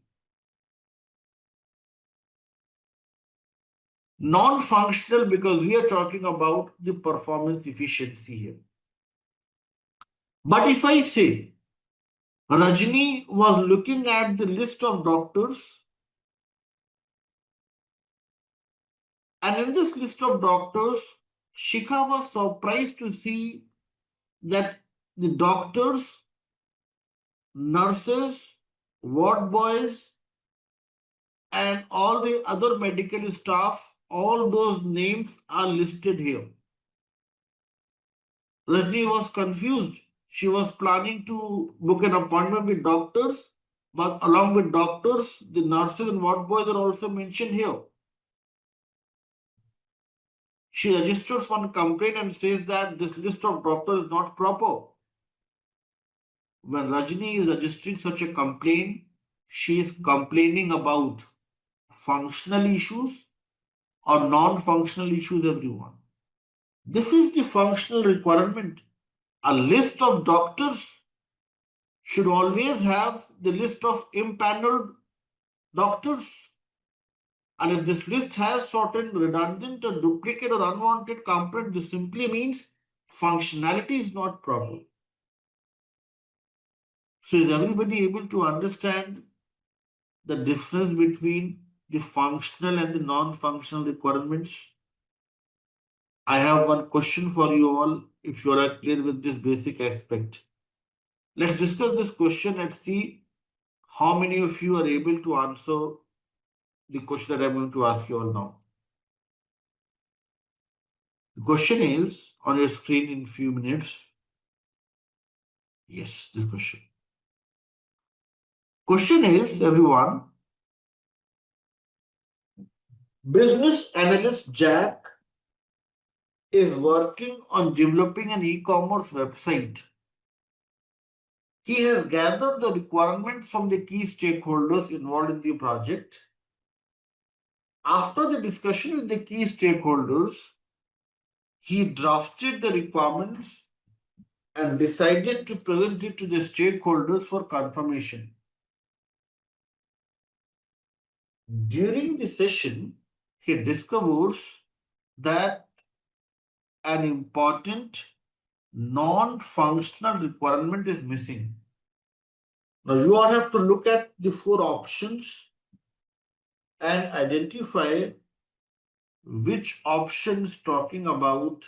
Non-functional because we are talking about the performance efficiency here. But if I say Rajni was looking at the list of doctors, and in this list of doctors, Shikha was surprised to see that the doctors, nurses, ward boys, and all the other medical staff, all those names are listed here. Rajni was confused. She was planning to book an appointment with doctors, but along with doctors, the nurses and ward boys are also mentioned here. She registers one complaint and says that this list of doctors is not proper. When Rajni is registering such a complaint, she is complaining about functional issues or non-functional issues, everyone. This is the functional requirement. A list of doctors should always have the list of impaneled doctors. And if this list has certain redundant or duplicate or unwanted component, this simply means functionality is not proper. So is everybody able to understand the difference between the functional and the non-functional requirements? I have one question for you all, if you are clear with this basic aspect. Let's discuss this question and see how many of you are able to answer the question that I'm going to ask you all now. The question is on your screen in few minutes. Yes, this question. Question is, everyone, business analyst Jack is working on developing an e-commerce website He has gathered the requirements from the key stakeholders involved in the project. After the discussion with the key stakeholders, he drafted the requirements and decided to present it to the stakeholders for confirmation. During the session, he discovers that an important non-functional requirement is missing. Now you all have to look at the four options and identify which option is talking about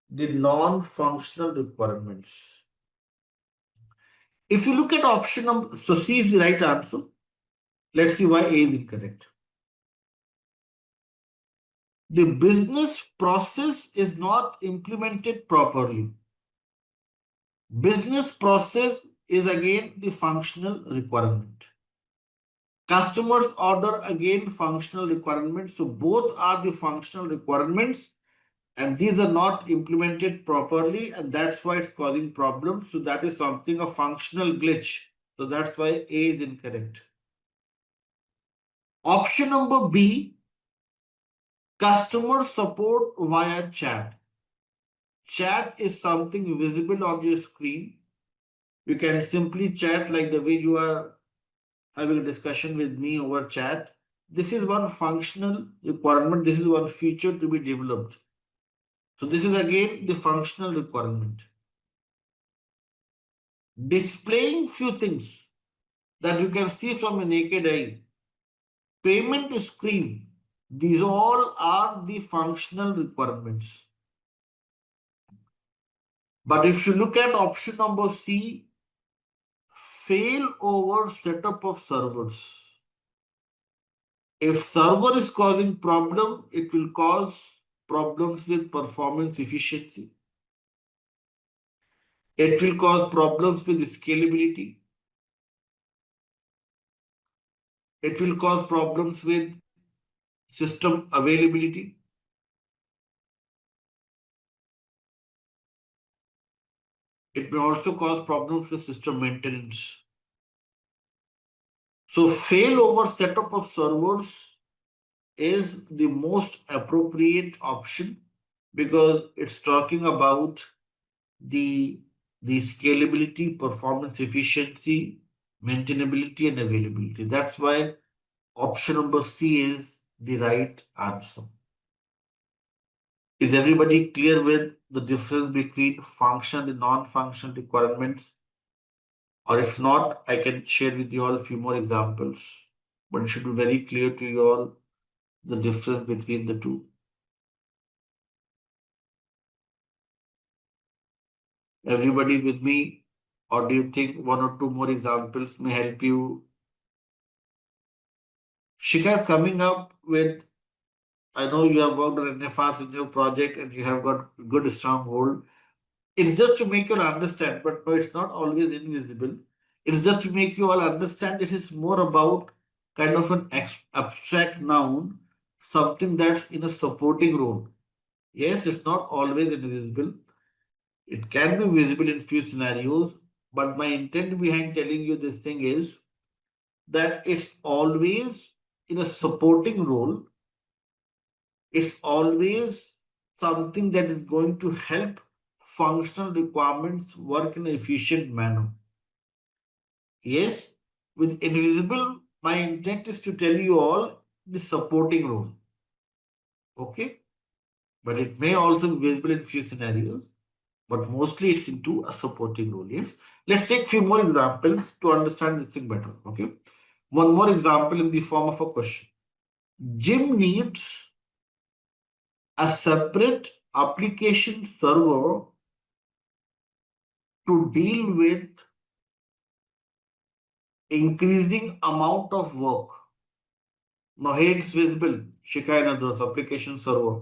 the non-functional requirements. If you look at option number, so C is the right answer. Let's see why A is incorrect. The business process is not implemented properly. Business process is again the functional requirement. Customers order again functional requirements. So both are the functional requirements and these are not implemented properly and that's why it's causing problems. So that is something a functional glitch. So that's why A is incorrect. Option number B, customer support via chat. Chat is something visible on your screen. You can simply chat like the way you are having a discussion with me over chat. This is one functional requirement. This is one feature to be developed. So this is again the functional requirement. Displaying few things that you can see from a naked eye. Payment screen. These all are the functional requirements. But if you look at option number C, failover setup of servers. If server is causing problem, it will cause problems with performance efficiency. It will cause problems with scalability. It will cause problems with system availability. It may also cause problems with system maintenance. So failover setup of servers is the most appropriate option because it's talking about the scalability, performance efficiency, maintainability and availability. That's why option number C is the right answer. Is everybody clear with the difference between functional and non-functional requirements? Or if not, I can share with you all a few more examples. But it should be very clear to you all the difference between the two. Everybody with me? Or do you think one or two more examples may help you? Shika is coming up with, I know you have worked on NFRs in your project and you have got good strong hold. It's just to make you all understand, but no, it's not always invisible. It's just to make you all understand it is more about kind of an abstract noun, something that's in a supporting role. Yes, it's not always invisible. It can be visible in few scenarios, but my intent behind telling you this thing is that it's always in a supporting role. It's always something that is going to help functional requirements work in an efficient manner. Yes, with invisible, my intent is to tell you all the supporting role. Okay, but it may also be visible in few scenarios, but mostly it's into a supporting role. Yes, let's take few more examples to understand this thing better. Okay, one more example in the form of a question. Jim needs a separate application server to deal with increasing amount of work. Now here it's visible, Shika and others, application server.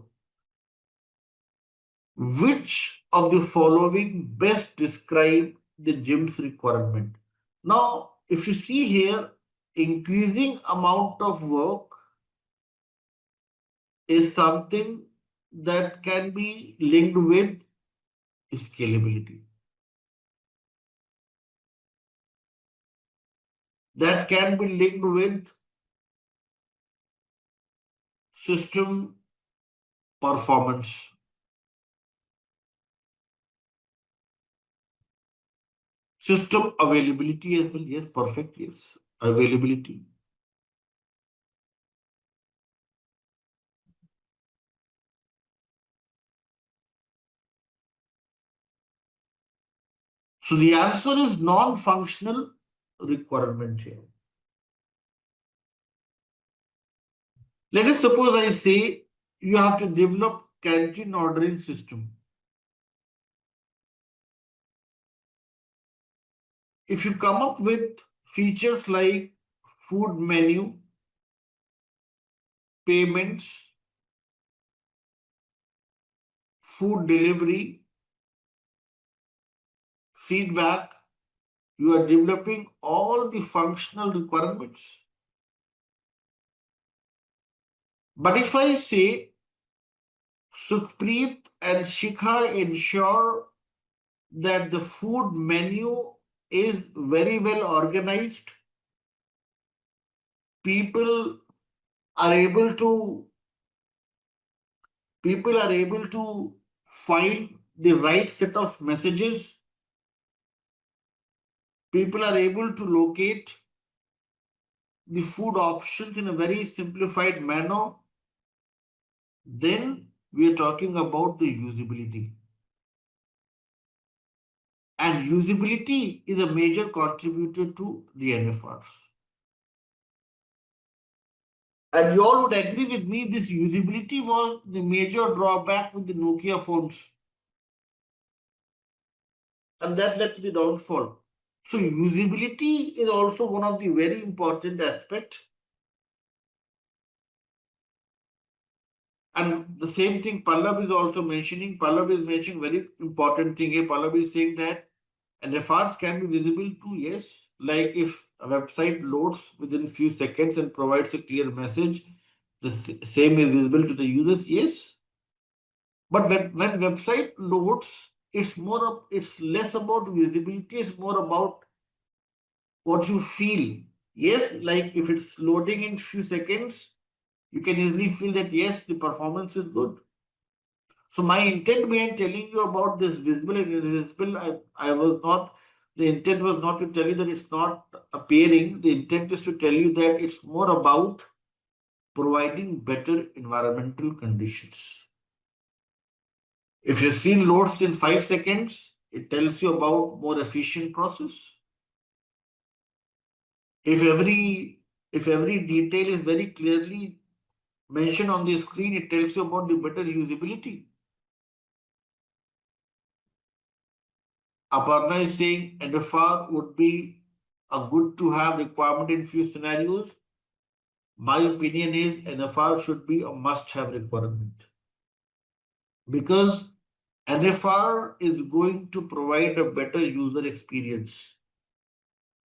Which of the following best describe the Jim's requirement? Now, if you see here, increasing amount of work is something that can be linked with scalability. that can be linked with system performance. System availability as well. Yes, perfect. Yes, availability. So the answer is non-functional requirement here. Let us suppose I say you have to develop canteen ordering system. If you come up with features like food menu, payments, food delivery, feedback, you are developing all the functional requirements. But if I say Sukhpreet and Shikha ensure that the food menu is very well organized, people are able to find the right set of messages, people are able to locate the food options in a very simplified manner, then we are talking about the usability. And usability is a major contributor to the NFRs. And you all would agree with me, this usability was the major drawback with the Nokia phones. And that led to the downfall. So usability is also one of the very important aspects. And the same thing Pallav is also mentioning. Pallav is mentioning very important thing here. Pallav is saying that NFRs can be visible too, yes. Like if a website loads within few seconds and provides a clear message, the same is visible to the users, yes. But when website loads, it's less about visibility, it's more about what you feel. Yes, like if it's loading in few seconds, you can easily feel that yes, the performance is good. So my intent behind telling you about this visible and invisible, the intent was not to tell you that it's not appearing. The intent is to tell you that it's more about providing better environmental conditions. If your screen loads in 5 seconds, it tells you about more efficient process. If every detail is very clearly mentioned on the screen, it tells you about the better usability. Aparna is saying NFR would be a good to have requirement in few scenarios. My opinion is NFR should be a must have requirement. Because NFR is going to provide a better user experience.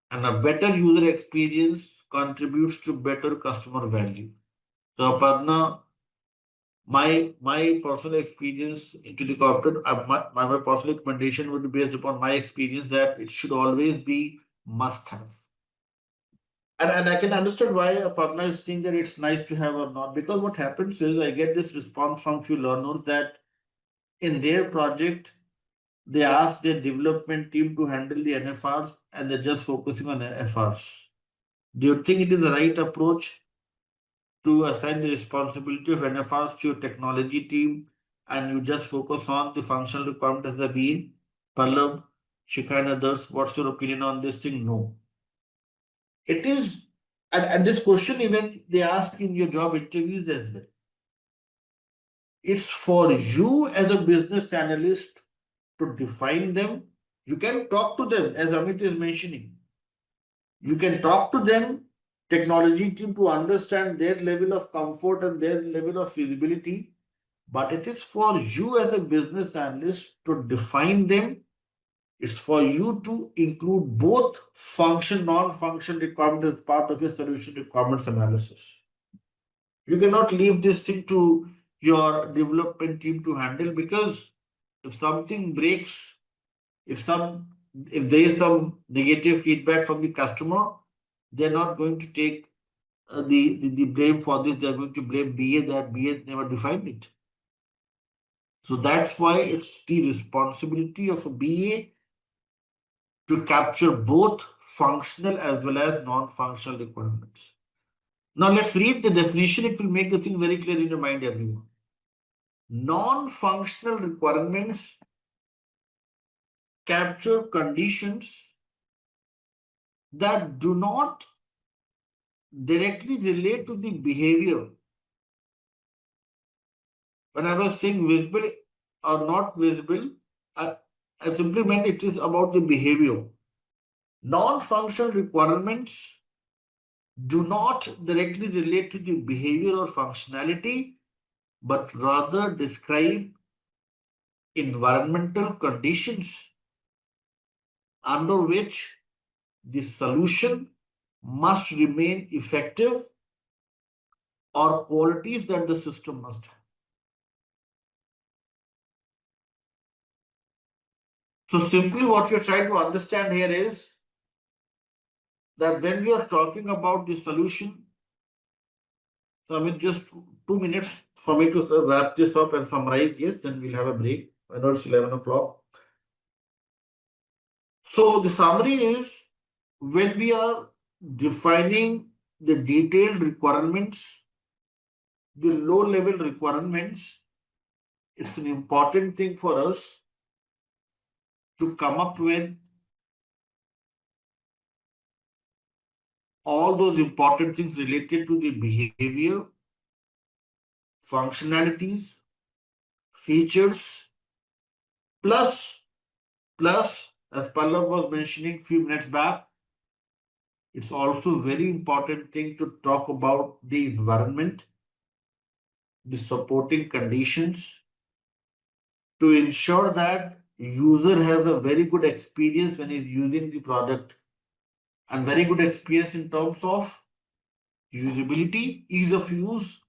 And a better user experience contributes to better customer value. So Aparna, my personal experience into the corporate, my personal recommendation would be based upon my experience that it should always be must have. And I can understand why Aparna is saying that it's nice to have or not, because what happens is I get this response from few learners that in their project, they ask their development team to handle the NFRs and they're just focusing on FRs. Do you think it is the right approach to assign the responsibility of NFRs to your technology team and you just focus on the functional requirement as a BA? Pallav, Shikha and others, what's your opinion on this thing? No. It is, and this question even they ask in your job interviews as well. It's for you as a business analyst to define them. You can talk to them, as Amit is mentioning. You can talk to them, technology team, to understand their level of comfort and their level of feasibility. But it is for you as a business analyst to define them. It's for you to include both function, non-function requirements as part of your solution requirements analysis. You cannot leave this thing to your development team to handle, because if something breaks, if there is some negative feedback from the customer, they're not going to take the blame for this. They're going to blame BA that BA never defined it. So that's why it's the responsibility of a BA to capture both functional as well as non-functional requirements. Now let's read the definition. It will make the thing very clear in your mind, everyone. Non-functional requirements capture conditions that do not directly relate to the behavior. When I was saying visible or not visible, I simply meant it is about the behavior. Non-functional requirements do not directly relate to the behavior or functionality, but rather describe environmental conditions under which the solution must remain effective or qualities that the system must have. So simply what you're trying to understand here is that when we are talking about the solution, so I mean just 2 minutes for me to wrap this up and summarize. Yes, then we'll have a break. I know it's 11 o'clock. So the summary is when we are defining the detailed requirements, the low level requirements, it's an important thing for us to come up with all those important things related to the behavior, functionalities, features, plus, as Pallav was mentioning a few minutes back, it's also very important thing to talk about the environment, the supporting conditions, to ensure that user has a very good experience when he's using the product, and very good experience in terms of usability, ease of use,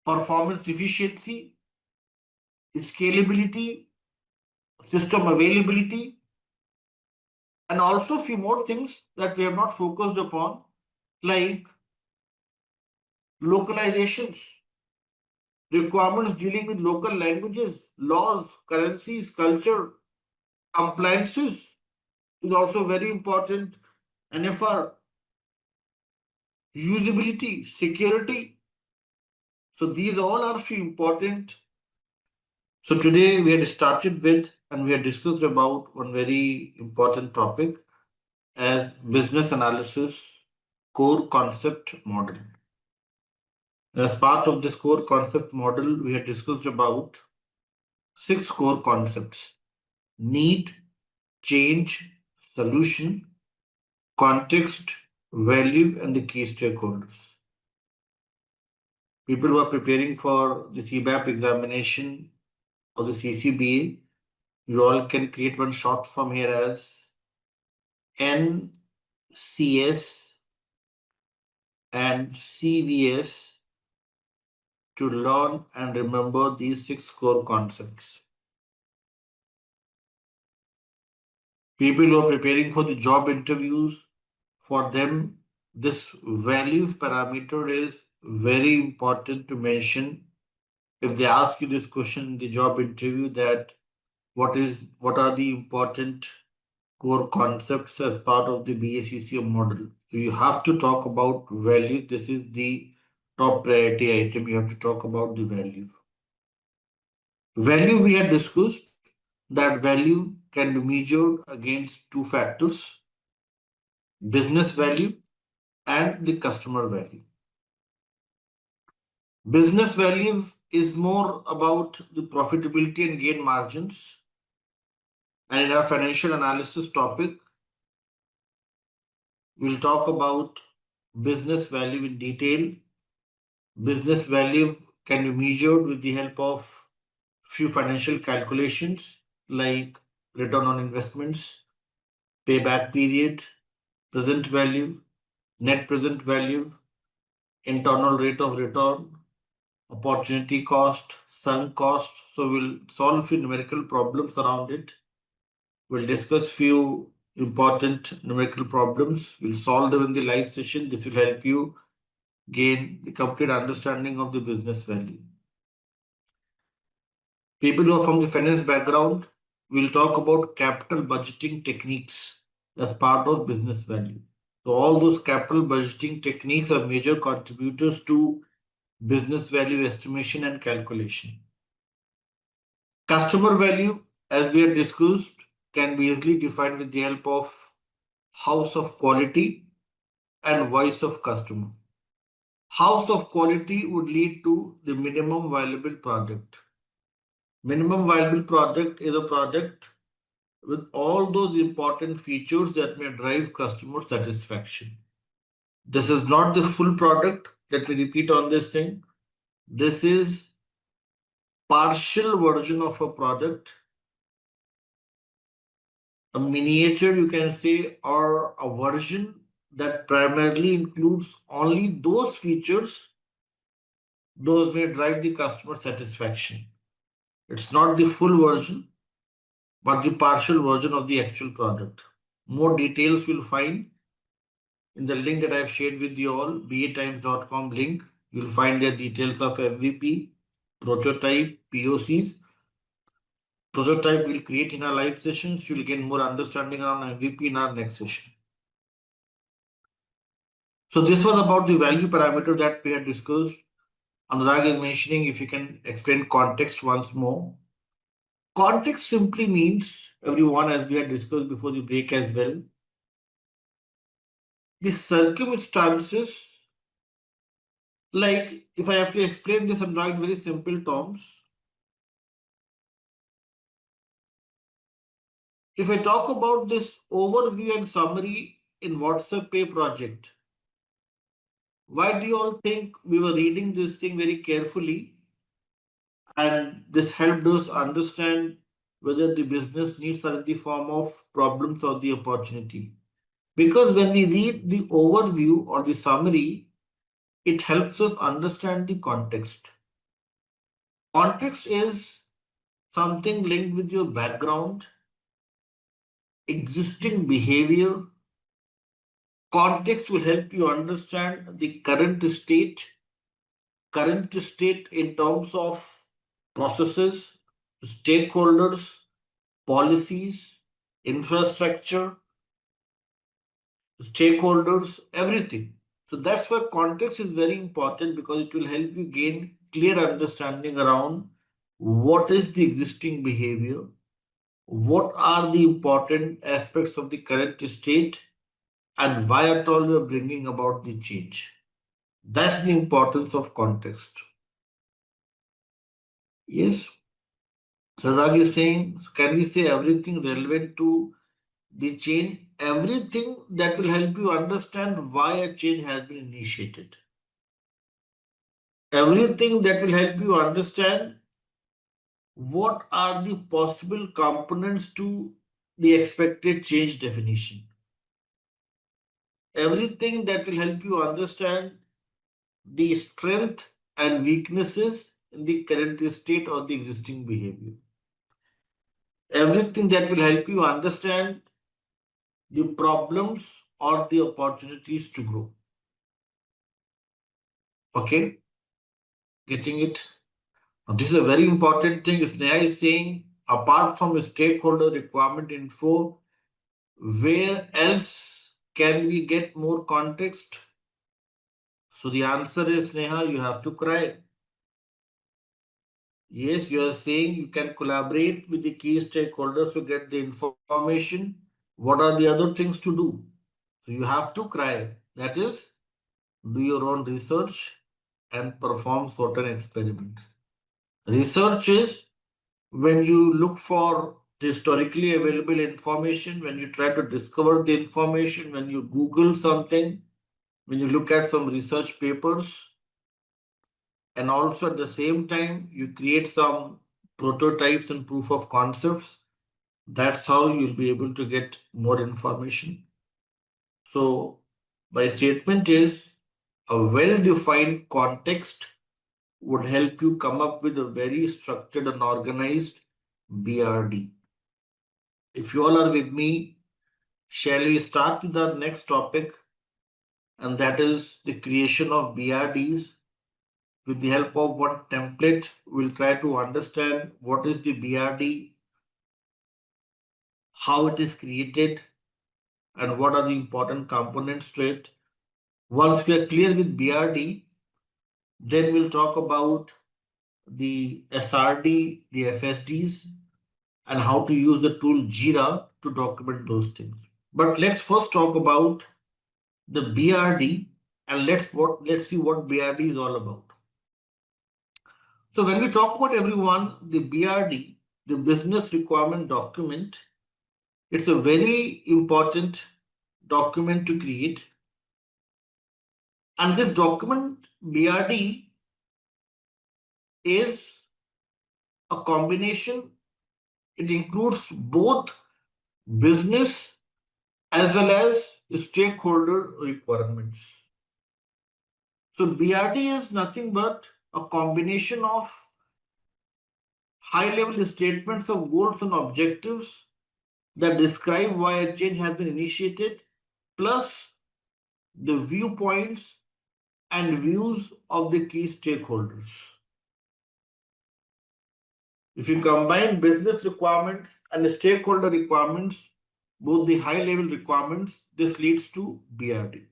performance efficiency, scalability, system availability, and also a few more things that we have not focused upon, like localizations, requirements dealing with local languages, laws, currencies, culture, compliances is also very important. NFR, usability, security. So these all are few important. So today we had started with and we had discussed about one very important topic as business analysis core concept model. As part of this core concept model, we had discussed about 6 core concepts: need, change, solution, context, value, and the key stakeholders. People who are preparing for the CBAP examination or the CCBA, you all can create one short form here as NCS and CVS to learn and remember these 6 core concepts. People who are preparing for the job interviews, for them, this values parameter is very important to mention. If they ask you this question in the job interview, that what are the important core concepts as part of the BACCM model, so you have to talk about value. This is the top priority item. You have to talk about the value. Value, we had discussed that value can be measured against 2 factors: business value and the customer value. Business value is more about the profitability and gain margins. And in our financial analysis topic, we'll talk about business value in detail. Business value can be measured with the help of few financial calculations like return on investments, payback period, present value, net present value, internal rate of return, opportunity cost, sunk cost. So we'll solve few numerical problems around it. We'll discuss few important numerical problems. We'll solve them in the live session. This will help you gain the complete understanding of the business value. People who are from the finance background will talk about capital budgeting techniques as part of business value. So all those capital budgeting techniques are major contributors to business value estimation and calculation. Customer value, as we had discussed, can be easily defined with the help of house of quality and voice of customer. House of quality would lead to the minimum viable product. Minimum viable product is a product with all those important features that may drive customer satisfaction. This is not the full product. Let me repeat on this thing. This is partial version of a product, a miniature you can say, or a version that primarily includes only those features those may drive the customer satisfaction. It's not the full version, but the partial version of the actual product. More details you'll find in the link that I've shared with you all, batimes.com link. You'll find the details of MVP, prototype, POCs. Prototype we'll create in our live sessions. You'll gain more understanding around MVP in our next session. So this was about the value parameter that we had discussed. Anurag is mentioning if you can explain context once more. Context simply means, everyone, as we had discussed before the break as well, the circumstances, like if I have to explain this in very simple terms, if I talk about this overview and summary in WhatsApp Pay project, why do you all think we were reading this thing very carefully? And this helped us understand whether the business needs are in the form of problems or the opportunity. Because when we read the overview or the summary, it helps us understand the context. Context is something linked with your background, existing behavior. Context will help you understand the current state in terms of processes, stakeholders, policies, infrastructure, stakeholders, everything. So that's why context is very important, because it will help you gain clear understanding around what is the existing behavior, what are the important aspects of the current state, and why at all we are bringing about the change. That's the importance of context. Yes. Sarag is saying, can we say everything relevant to the change? Everything that will help you understand why a change has been initiated. Everything that will help you understand what are the possible components to the expected change definition. Everything that will help you understand the strength and weaknesses in the current state or the existing behavior. Everything that will help you understand the problems or the opportunities to grow. Okay? Getting it? Now, this is a very important thing. Sneha is saying, apart from stakeholder requirement info, where else can we get more context? So the answer is, Sneha, you have to cry. Yes, you are saying you can collaborate with the key stakeholders to get the information. What are the other things to do? So you have to cry. That is, do your own research and perform certain experiments. Research is when you look for the historically available information, when you try to discover the information, when you Google something, when you look at some research papers, and also at the same time, you create some prototypes and proof of concepts. That's how you'll be able to get more information. So my statement is, a well-defined context would help you come up with a very structured and organized BRD. If you all are with me, Shall we start with our next topic, and that is the creation of BRDs. With the help of one template, we'll try to understand what is the BRD, how it is created, and what are the important components to it. Once we are clear with BRD, then we'll talk about the SRD, the FSDs, and how to use the tool JIRA to document those things. But let's first talk about the BRD, and let's see what BRD is all about. So when we talk about everyone, the BRD, the business requirement document, it's a very important document to create. And this document BRD is a combination. It includes both business as well as stakeholder requirements. So BRD is nothing but a combination of high-level statements of goals and objectives that describe why a change has been initiated, plus the viewpoints and views of the key stakeholders. If you combine business requirements and stakeholder requirements, both the high-level requirements, this leads to BRD.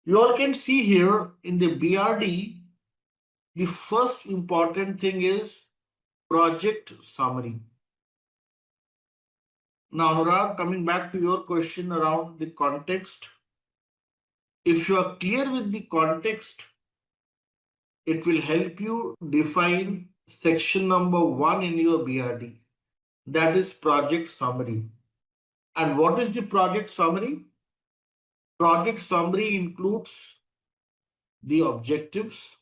You all can see here in the BRD, the first important thing is project summary. Now, Anurag, coming back to your question around the context, if you are clear with the context, it will help you define section number 1 in your BRD, that is project summary. And what is the project summary? Project summary includes the objectives,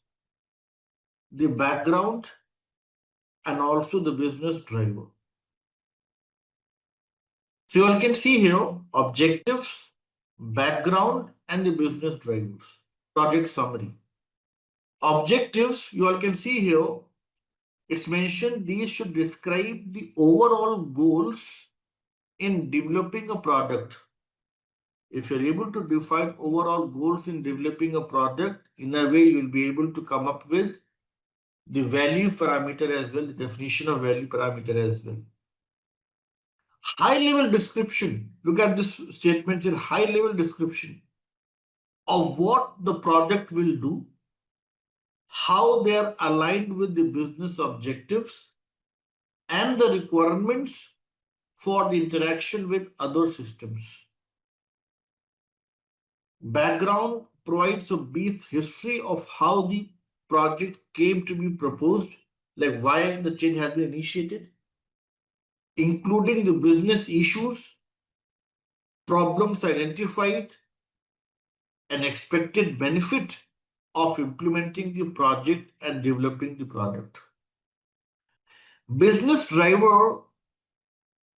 the background, and also the business driver. So you all can see here objectives, background, and the business drivers. Project summary. Objectives, you all can see here, it's mentioned these should describe the overall goals in developing a product. If you're able to define overall goals in developing a product, in a way you'll be able to come up with the value parameter as well, the definition of value parameter as well. High level description, look at this statement here, high level description of what the product will do, how they are aligned with the business objectives, and the requirements for the interaction with other systems. Background provides a brief history of how the project came to be proposed, like why the change has been initiated, including the business issues, problems identified, and expected benefit of implementing the project and developing the product. Business driver,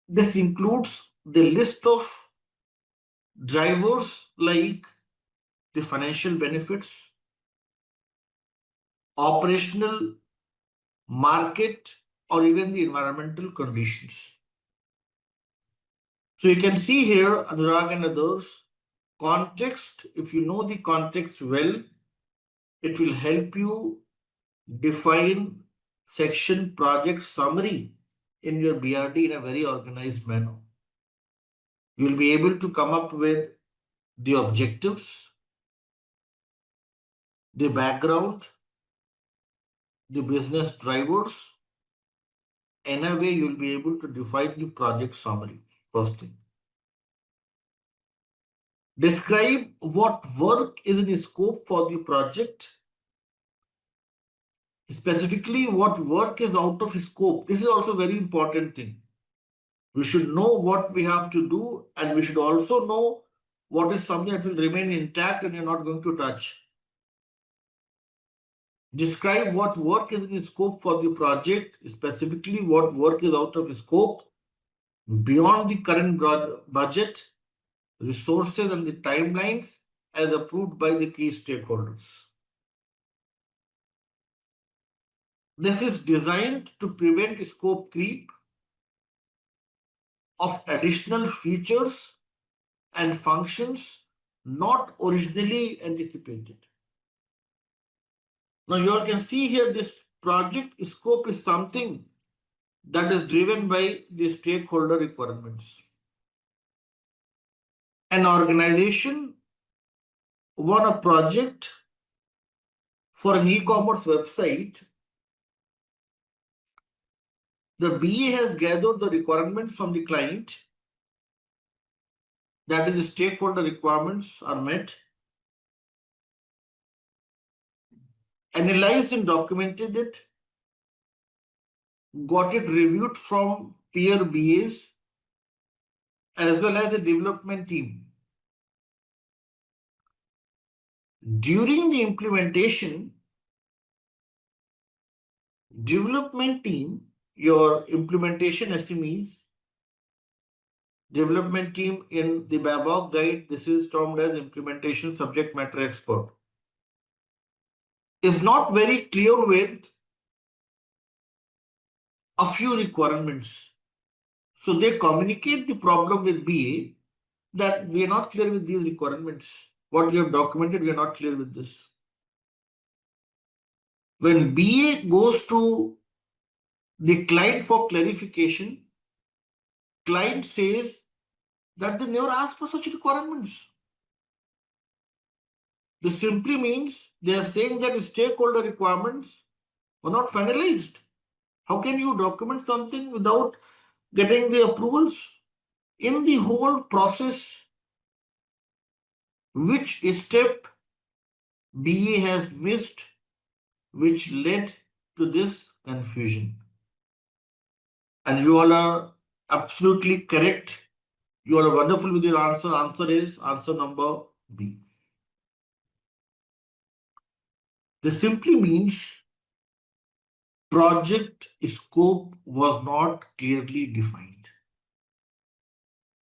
this includes the list of drivers like the financial benefits, operational, market, or even the environmental conditions. So you can see here, Anurag and others, context, if you know the context well, it will help you define section project summary in your BRD in a very organized manner. You will be able to come up with the objectives, the background, the business drivers. In a way, you will be able to define the project summary. First thing. Describe what work is in scope for the project. Specifically, what work is out of scope. This is also a very important thing. We should know what we have to do, and we should also know what is something that will remain intact and you're not going to touch. Describe what work is in scope for the project, specifically what work is out of scope, beyond the current budget, resources, and the timelines as approved by the key stakeholders. This is designed to prevent scope creep of additional features and functions not originally anticipated. Now you all can see here this project scope is something that is driven by the stakeholder requirements. An organization won a project for an e-commerce website. The BA has gathered the requirements from the client, that is, the stakeholder requirements are met, analyzed and documented it, got it reviewed from peer BAs as well as the development team. During the implementation, development team, your implementation SMEs, development team in the PMBOK guide, this is termed as implementation subject matter expert, is not very clear with a few requirements. So they communicate the problem with BA that we are not clear with these requirements. What you have documented, we are not clear with this. When BA goes to the client for clarification, client says that they never asked for such requirements. This simply means they are saying that stakeholder requirements were not finalized. How can you document something without getting the approvals? In the whole process, which step BA has missed, which led to this confusion? And you all are absolutely correct. You all are wonderful with your answer. Answer is answer number B. This simply means project scope was not clearly defined.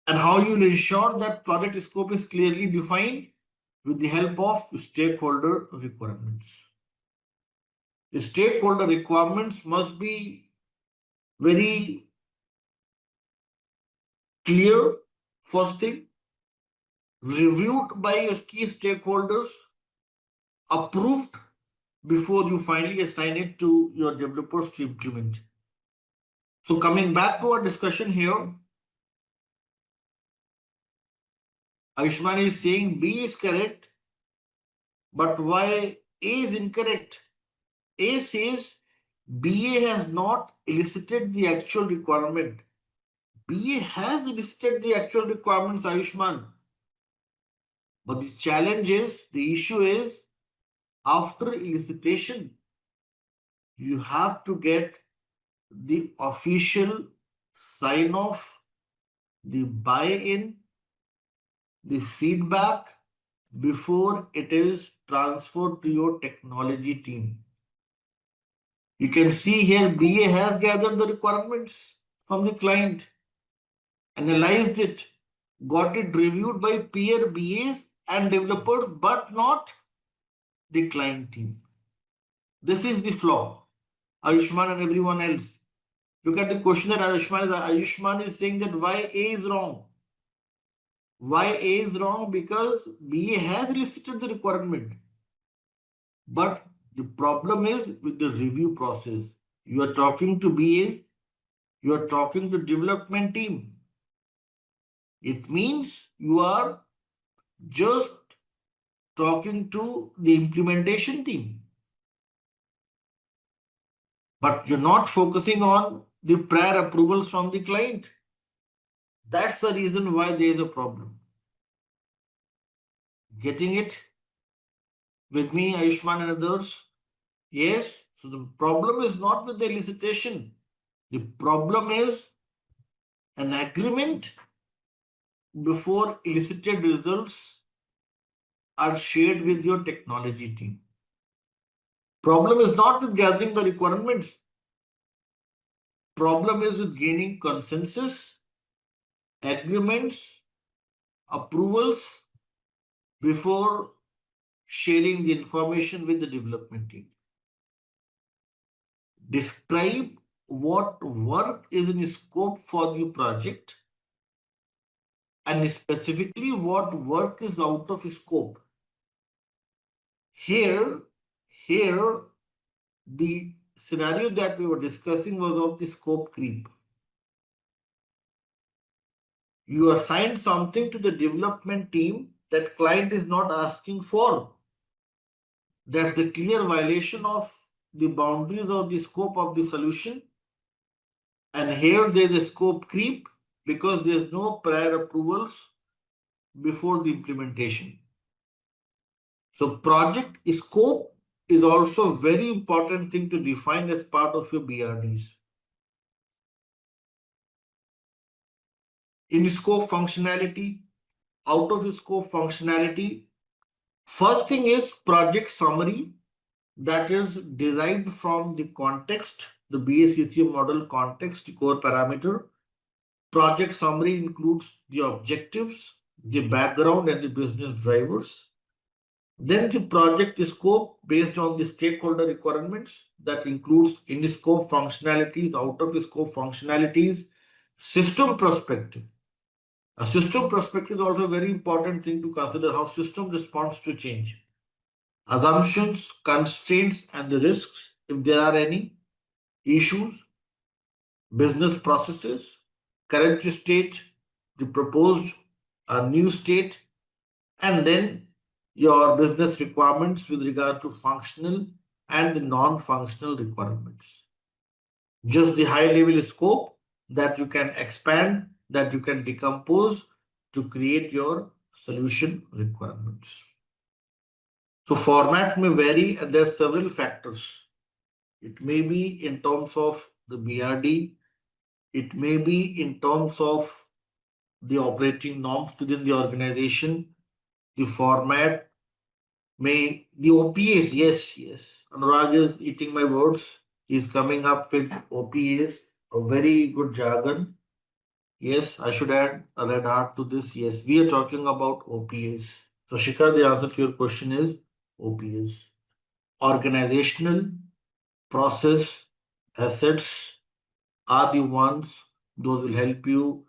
And how you will ensure that project scope is clearly defined? With the help of stakeholder requirements. The stakeholder requirements must be very clear, first thing, reviewed by your key stakeholders, approved before you finally assign it to your developers to implement. So coming back to our discussion here, Ayushman is saying B is correct, but why A is incorrect? A says BA has not elicited the actual requirement. BA has elicited the actual requirements, Ayushman. But the challenge is, the issue is, after elicitation, you have to get the official sign-off, the buy-in, the feedback before it is transferred to your technology team. You can see here BA has gathered the requirements from the client, analyzed it, got it reviewed by peer BAs and developers, but not the client team. This is the flaw. Ayushman and everyone else. Look at the question that Ayushman is saying that why A is wrong. Why A is wrong? Because BA has elicited the requirement. But the problem is with the review process. You are talking to BAs, you are talking to development team. It means you are just talking to the implementation team. But you're not focusing on the prior approvals from the client. That's the reason why there is a problem. Getting it with me, Ayushman and others? Yes. So the problem is not with the elicitation. The problem is an agreement before elicited results are shared with your technology team. Problem is not with gathering the requirements. Problem is with gaining consensus, agreements, approvals before sharing the information with the development team. Describe what work is in scope for the project and specifically what work is out of scope. Here, the scenario that we were discussing was of the scope creep. You assign something to the development team that client is not asking for. That's the clear violation of the boundaries or the scope of the solution. And here there is a scope creep because there is no prior approvals before the implementation. So project scope is also a very important thing to define as part of your BRDs. In scope functionality, out of scope functionality, first thing is project summary that is derived from the context, the BACCM model context, the core parameter. Project summary includes the objectives, the background, and the business drivers. Then the project scope based on the stakeholder requirements that includes in scope functionalities, out of scope functionalities, system perspective. A system perspective is also a very important thing to consider how system responds to change. Assumptions, constraints, and the risks, if there are any, issues, business processes, current state, the proposed new state, and then your business requirements with regard to functional and the non-functional requirements. Just the high level scope that you can expand, that you can decompose to create your solution requirements. So format may vary and there are several factors. It may be in terms of the BRD, it may be in terms of the operating norms within the organization, the format, may the OPAs, yes. Anurag is eating my words. He's coming up with OPAs, a very good jargon. Yes, I should add a red heart to this. Yes, we are talking about OPAs. So, Shikhar, the answer to your question is OPAs. Organizational process assets are the ones, those will help you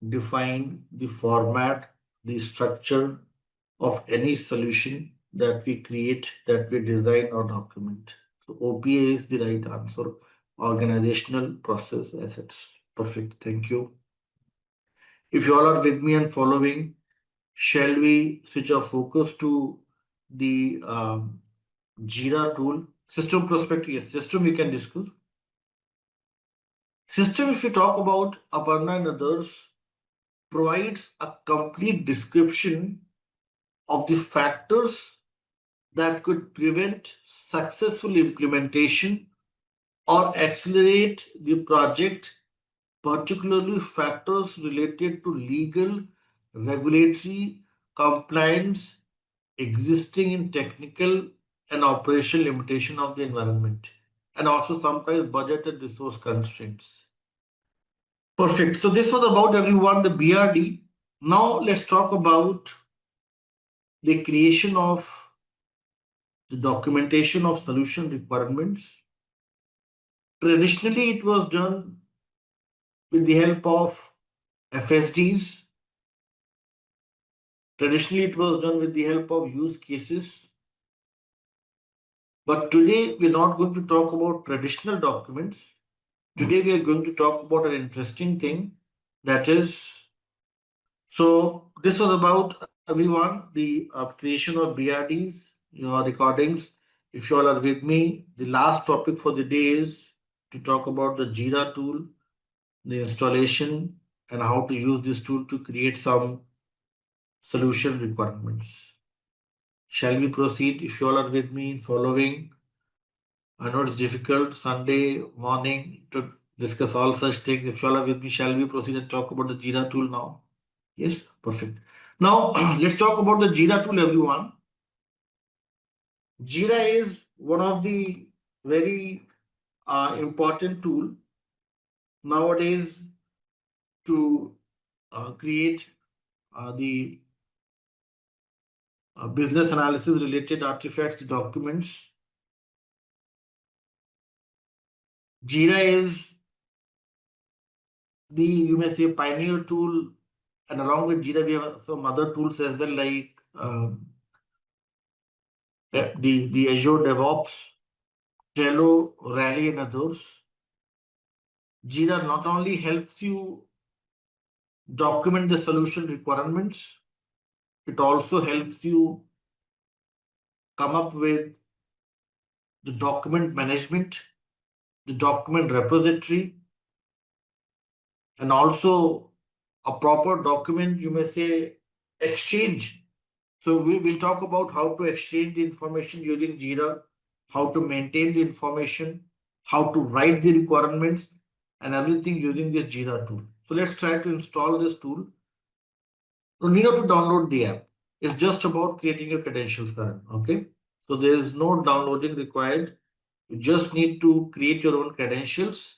define the format, the structure of any solution that we create, that we design or document. So OPA is the right answer. Organizational process assets. Perfect. Thank you. If you all are with me and following, shall we switch our focus to the JIRA tool? System perspective, yes, system we can discuss. System, if we talk about Aparna and others, provides a complete description of the factors that could prevent successful implementation or accelerate the project, particularly factors related to legal, regulatory, compliance, existing in technical and operational limitation of the environment, and also sometimes budget and resource constraints. Perfect. So this was about everyone, the BRD. Now let's talk about the creation of the documentation of solution requirements. Traditionally, it was done with the help of FSDs. Traditionally, it was done with the help of use cases. But today, we're not going to talk about traditional documents. Today, we are going to talk about an interesting thing, that is, so this was about everyone, the creation of BRDs, your recordings. If you all are with me, the last topic for the day is to talk about the JIRA tool, the installation, and how to use this tool to create some solution requirements. Shall we proceed? If you all are with me in following, I know it's difficult Sunday morning to discuss all such things. If you all are with me, shall we proceed and talk about the JIRA tool now? Yes, perfect. Now let's talk about the JIRA tool, everyone. JIRA is one of the very important tool nowadays to create the business analysis related artifacts, documents. JIRA is the, you may say, pioneer tool And along with Jira, we have some other tools as well, like the Azure DevOps, Trello, Rally, and others. Jira not only helps you document the solution requirements, it also helps you come up with the document management, the document repository, and also a proper document, you may say, exchange. So we will talk about how to exchange the information using Jira, how to maintain the information, how to write the requirements, and everything using this Jira tool. So let's try to install this tool. No need to download the app. It's just about creating your credentials, Karan. Okay. So there is no downloading required. You just need to create your own credentials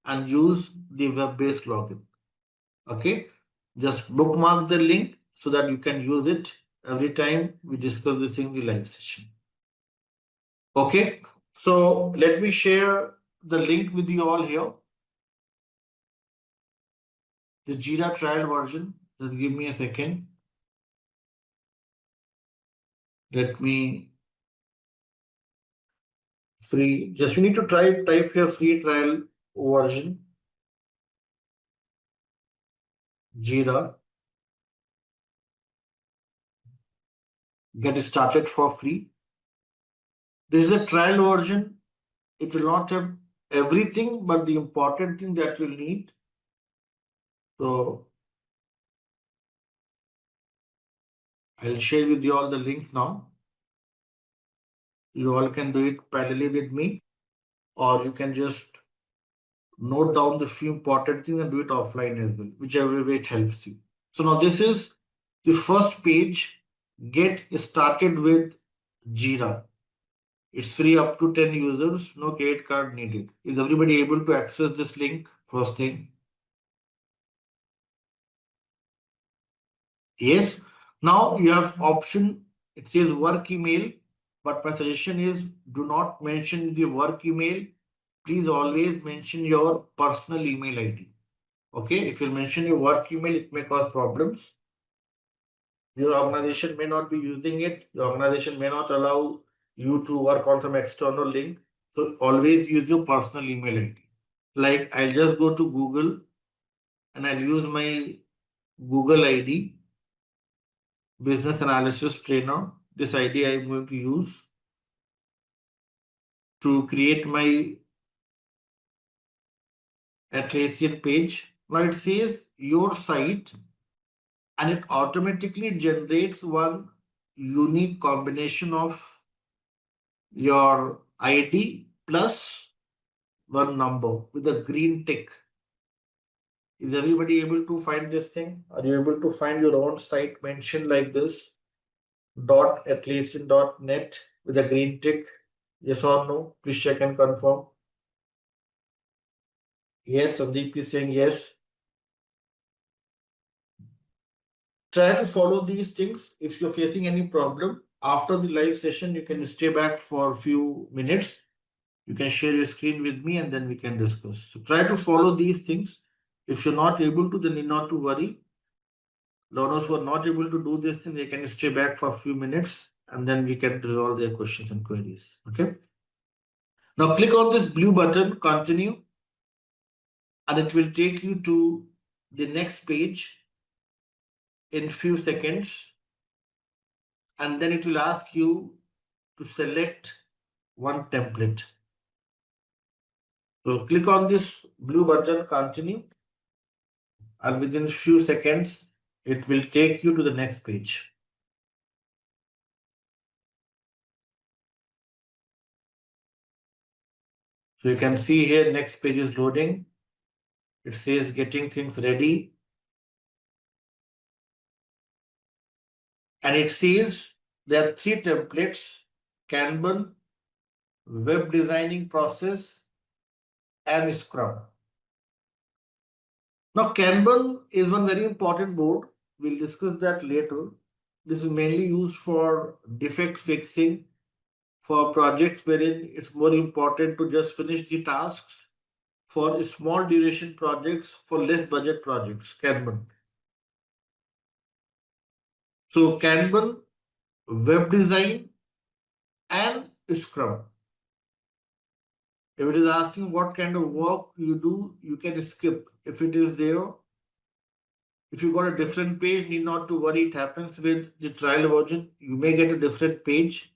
and use the web-based login. Okay. Just bookmark the link so that you can use it every time we discuss this in the live session. Okay. So let me share the link with you all here. The Jira trial version. Just give me a second. Let me free. Just you need to type here free trial version. Jira. Get started for free. This is a trial version. It will not have everything, but the important thing that you'll need. So I'll share with you all the link now. You all can do it parallelly with me, or you can just note down the few important things and do it offline as well, whichever way it helps you. So now this is the first page. Get started with Jira. It's free up to 10 users, no credit card needed. Is everybody able to access this link? First thing. Yes. Now you have option, it says work email, but my suggestion is do not mention the work email. Please always mention your personal email ID. Okay, if you mention your work email, it may cause problems. Your organization may not be using it. Your organization may not allow you to work on some external link. So always use your personal email ID. Like I'll just go to Google and I'll use my Google ID, Business Analysis Trainer. This ID I'm going to use to create my Atlassian page. Now it says your site and it automatically generates one unique combination of your ID plus one number with a green tick. Is everybody able to find this thing? Are you able to find your own site mentioned like this? .atlassian.net with a green tick? Yes or no? Please check and confirm. Yes, Sandeep is saying yes. Try to follow these things. If you're facing any problem, after the live session, you can stay back for a few minutes. You can share your screen with me and then we can discuss. So try to follow these things. If you're not able to, then need not to worry. Learners who are not able to do this thing, they can stay back for a few minutes and then we can resolve their questions and queries. Okay. Now click on this blue button, continue, and it will take you to the next page in few seconds. And then it will ask you to select one template. So click on this blue button, continue, and within few seconds, it will take you to the next page. So you can see here, next page is loading. It says getting things ready. And it says there are three templates: Kanban, web designing process, and Scrum. Now, Kanban is one very important board. We'll discuss that later. This is mainly used for defect fixing, for projects wherein it's more important to just finish the tasks, for small duration projects, for less budget projects, Kanban. So Kanban, web design, and Scrum. If it is asking what kind of work you do, you can skip. If it is there, if you got a different page, need not to worry. It happens with the trial version. You may get a different page.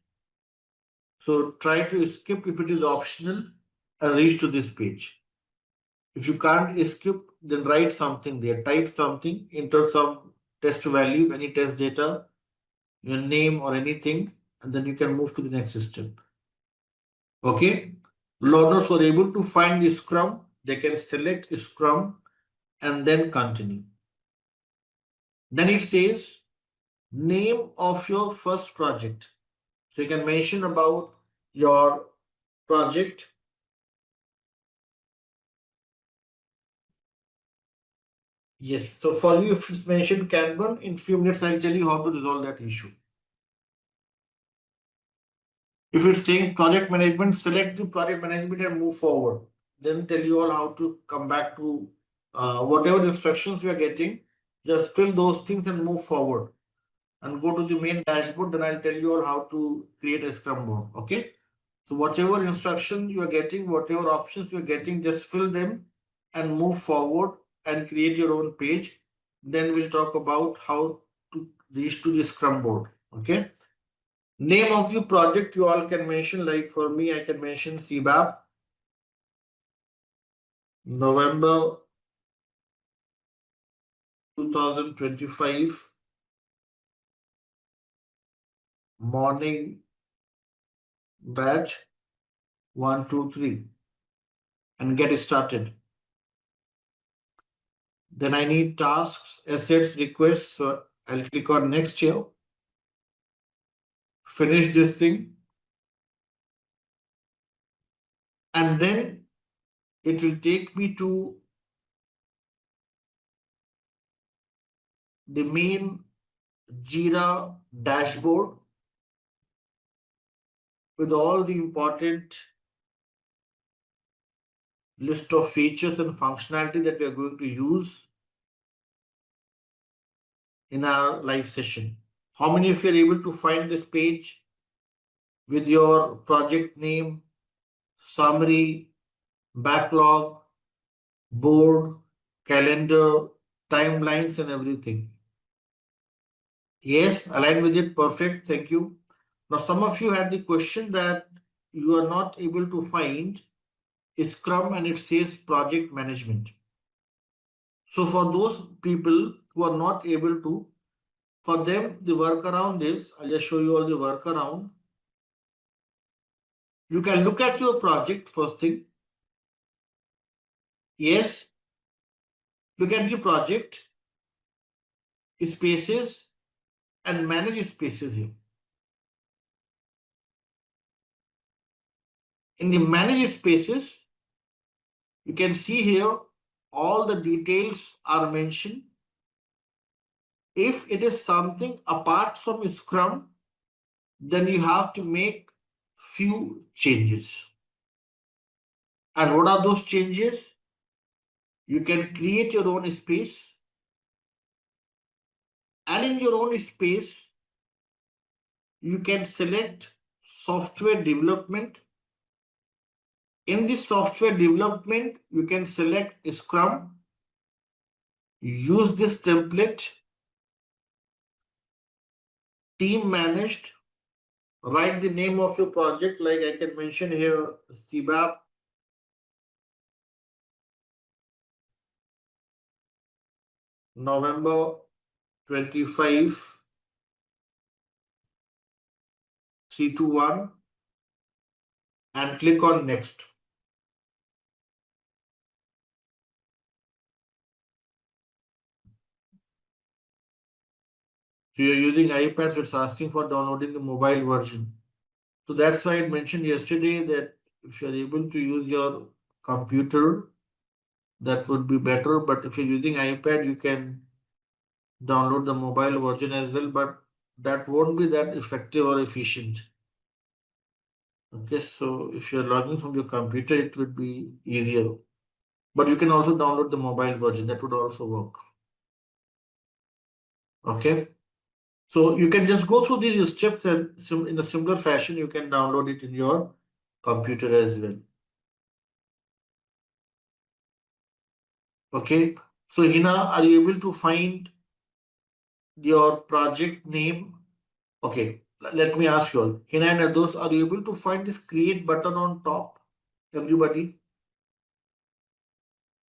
So try to skip if it is optional and reach to this page. If you can't skip, then write something there. Type something, enter some test value, any test data, your name or anything, and then you can move to the next step. Okay. Learners were able to find the Scrum. They can select Scrum and then continue. Then it says name of your first project. So you can mention about your project. Yes. So for you, if it's mentioned Kanban, in few minutes I'll tell you how to resolve that issue. If it's saying project management, select the project management and move forward. Then tell you all how to come back to whatever instructions you are getting. Just fill those things and move forward. And go to the main dashboard. Then I'll tell you all how to create a Scrum board. Okay. So whatever instruction you are getting, whatever options you are getting, just fill them and move forward and create your own page. Then we'll talk about how to reach to the Scrum board. Okay. Name of the project you all can mention. Like for me, I can mention CBAP, November 2025, morning batch 1, 2, 3, and get started. Then I need tasks, assets, requests. So I'll click on next here. Finish this thing. And then it will take me to the main JIRA dashboard with all the important list of features and functionality that we are going to use in our live session. How many of you are able to find this page with your project name, summary, backlog, board, calendar, timelines, and everything? Yes, aligned with it. Perfect. Thank you. Now, some of you had the question that you are not able to find Scrum and it says project management. So for those people who are not able to, for them, the workaround is, I'll just show you all the workaround. You can look at your project first thing. Yes. Look at the project, spaces, and manage spaces here. In the manage spaces, you can see here all the details are mentioned. If it is something apart from Scrum, then you have to make few changes. And what are those changes? You can create your own space. And in your own space, you can select software development. In this software development, you can select Scrum. Use this template. Team managed. Write the name of your project, like I can mention here, CBAP. November 25, 321, and click on next. So you're using iPad, so it's asking for downloading the mobile version. So that's why I mentioned yesterday that if you're able to use your computer, that would be better. But if you're using iPad, you can download the mobile version as well, but that won't be that effective or efficient. Okay, so if you're logging from your computer, it would be easier. But you can also download the mobile version, that would also work. Okay. So you can just go through these steps and in a similar fashion, you can download it in your computer as well. Okay. So Hina, are you able to find your project name? Okay. Let me ask you all. Hina and others, are you able to find this create button on top? Everybody?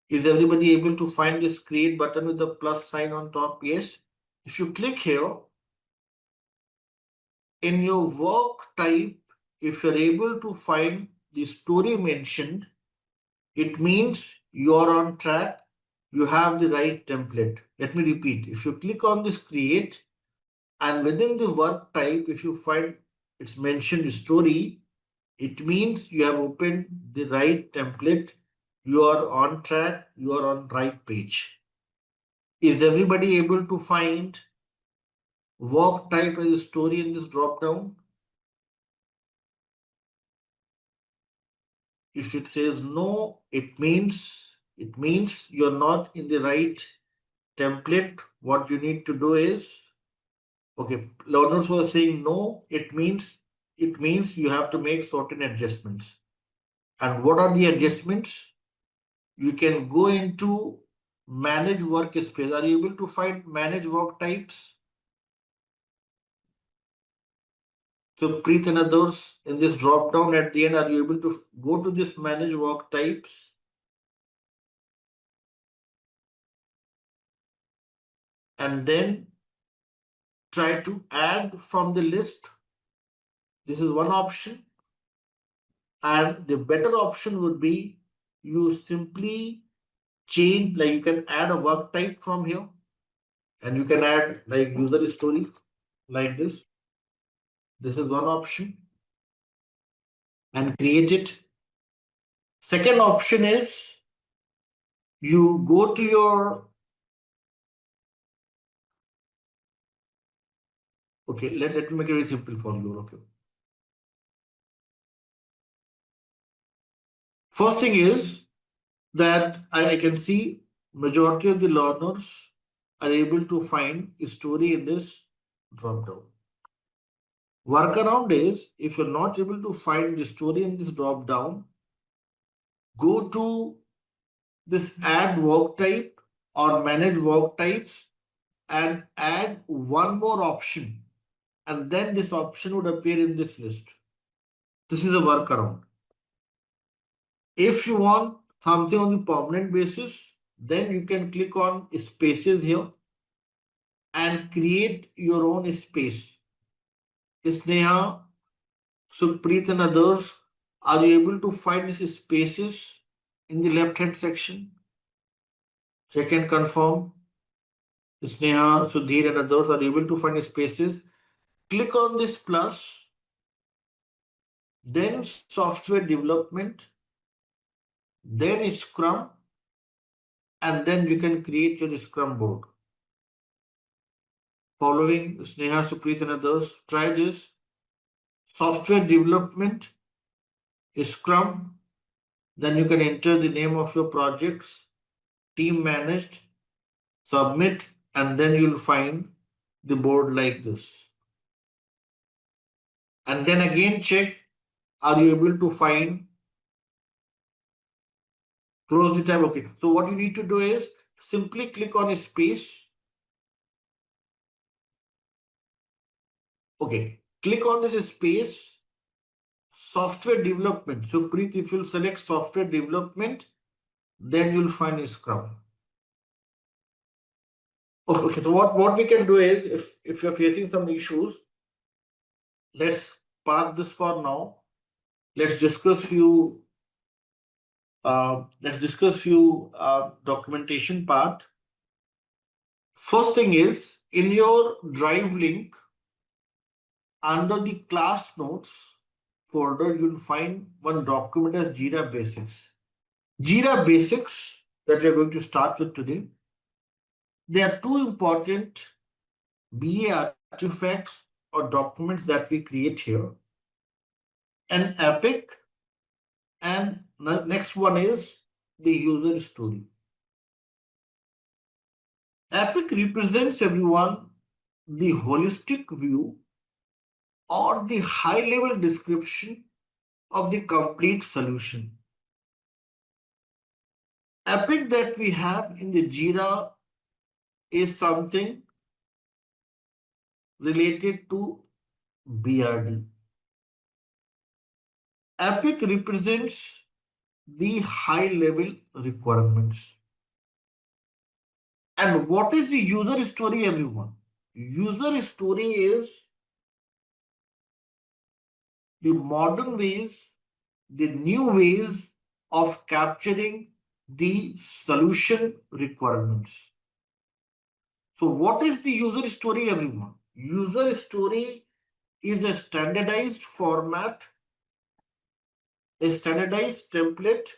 Is everybody able to find this create button with the plus sign on top? Yes. If you click here, in your work type, if you're able to find the story mentioned, it means you're on track, you have the right template. Let me repeat. If you click on this create, and within the work type, if you find it's mentioned story, it means you have opened the right template, you are on track, you are on right page. Is everybody able to find work type as a story in this drop down? If it says no, it means you're not in the right template. What you need to do is, okay, learners who are saying no, it means you have to make certain adjustments. And what are the adjustments? You can go into manage workspace. Are you able to find manage work types? So Preet and others, in this drop down at the end, are you able to go to this manage work types? And then try to add from the list. This is one option. And the better option would be you simply change, like you can add a work type from here. And you can add like user story like this. This is one option. And create it. Second option is you go to your, okay, let me make it very simple for you. Okay. First thing is that I can see majority of the learners are able to find a story in this drop down. Workaround is if you're not able to find the story in this drop down, go to this add work type or manage work types and add one more option, and then this option would appear in this list. This is a workaround. If you want something on the permanent basis, then you can click on spaces here and create your own space. Sneha, Sukhpreet and others, are you able to find these spaces in the left hand section? Check and confirm. Sneha, Sudhir and others are able to find spaces. Click on this plus, then software development, then Scrum, and then you can create your Scrum board. Following Sneha, Supreet and others, try this. Software development, Scrum, then you can enter the name of your projects, team managed, submit, and then you'll find the board like this. And then again check, are you able to find, close the tab. Okay, so what you need to do is simply click on a space. Okay, click on this space, software development. So Preet, if you'll select software development, then you'll find a Scrum. Okay, so what we can do is, if you're facing some issues, let's park this for now. Let's discuss few documentation part. First thing is, in your Drive link, under the class notes folder, you'll find one document as JIRA Basics. JIRA Basics that we are going to start with today. There are two important BA artifacts or documents that we create here. An epic, and the next one is the user story. Epic represents everyone the holistic view or the high level description of the complete solution. Epic that we have in the JIRA is something related to BRD. Epic represents the high level requirements. And what is the user story, everyone? User story is the modern ways, the new ways of capturing the solution requirements. So, what is the user story, everyone? User story is a standardized format, a standardized template,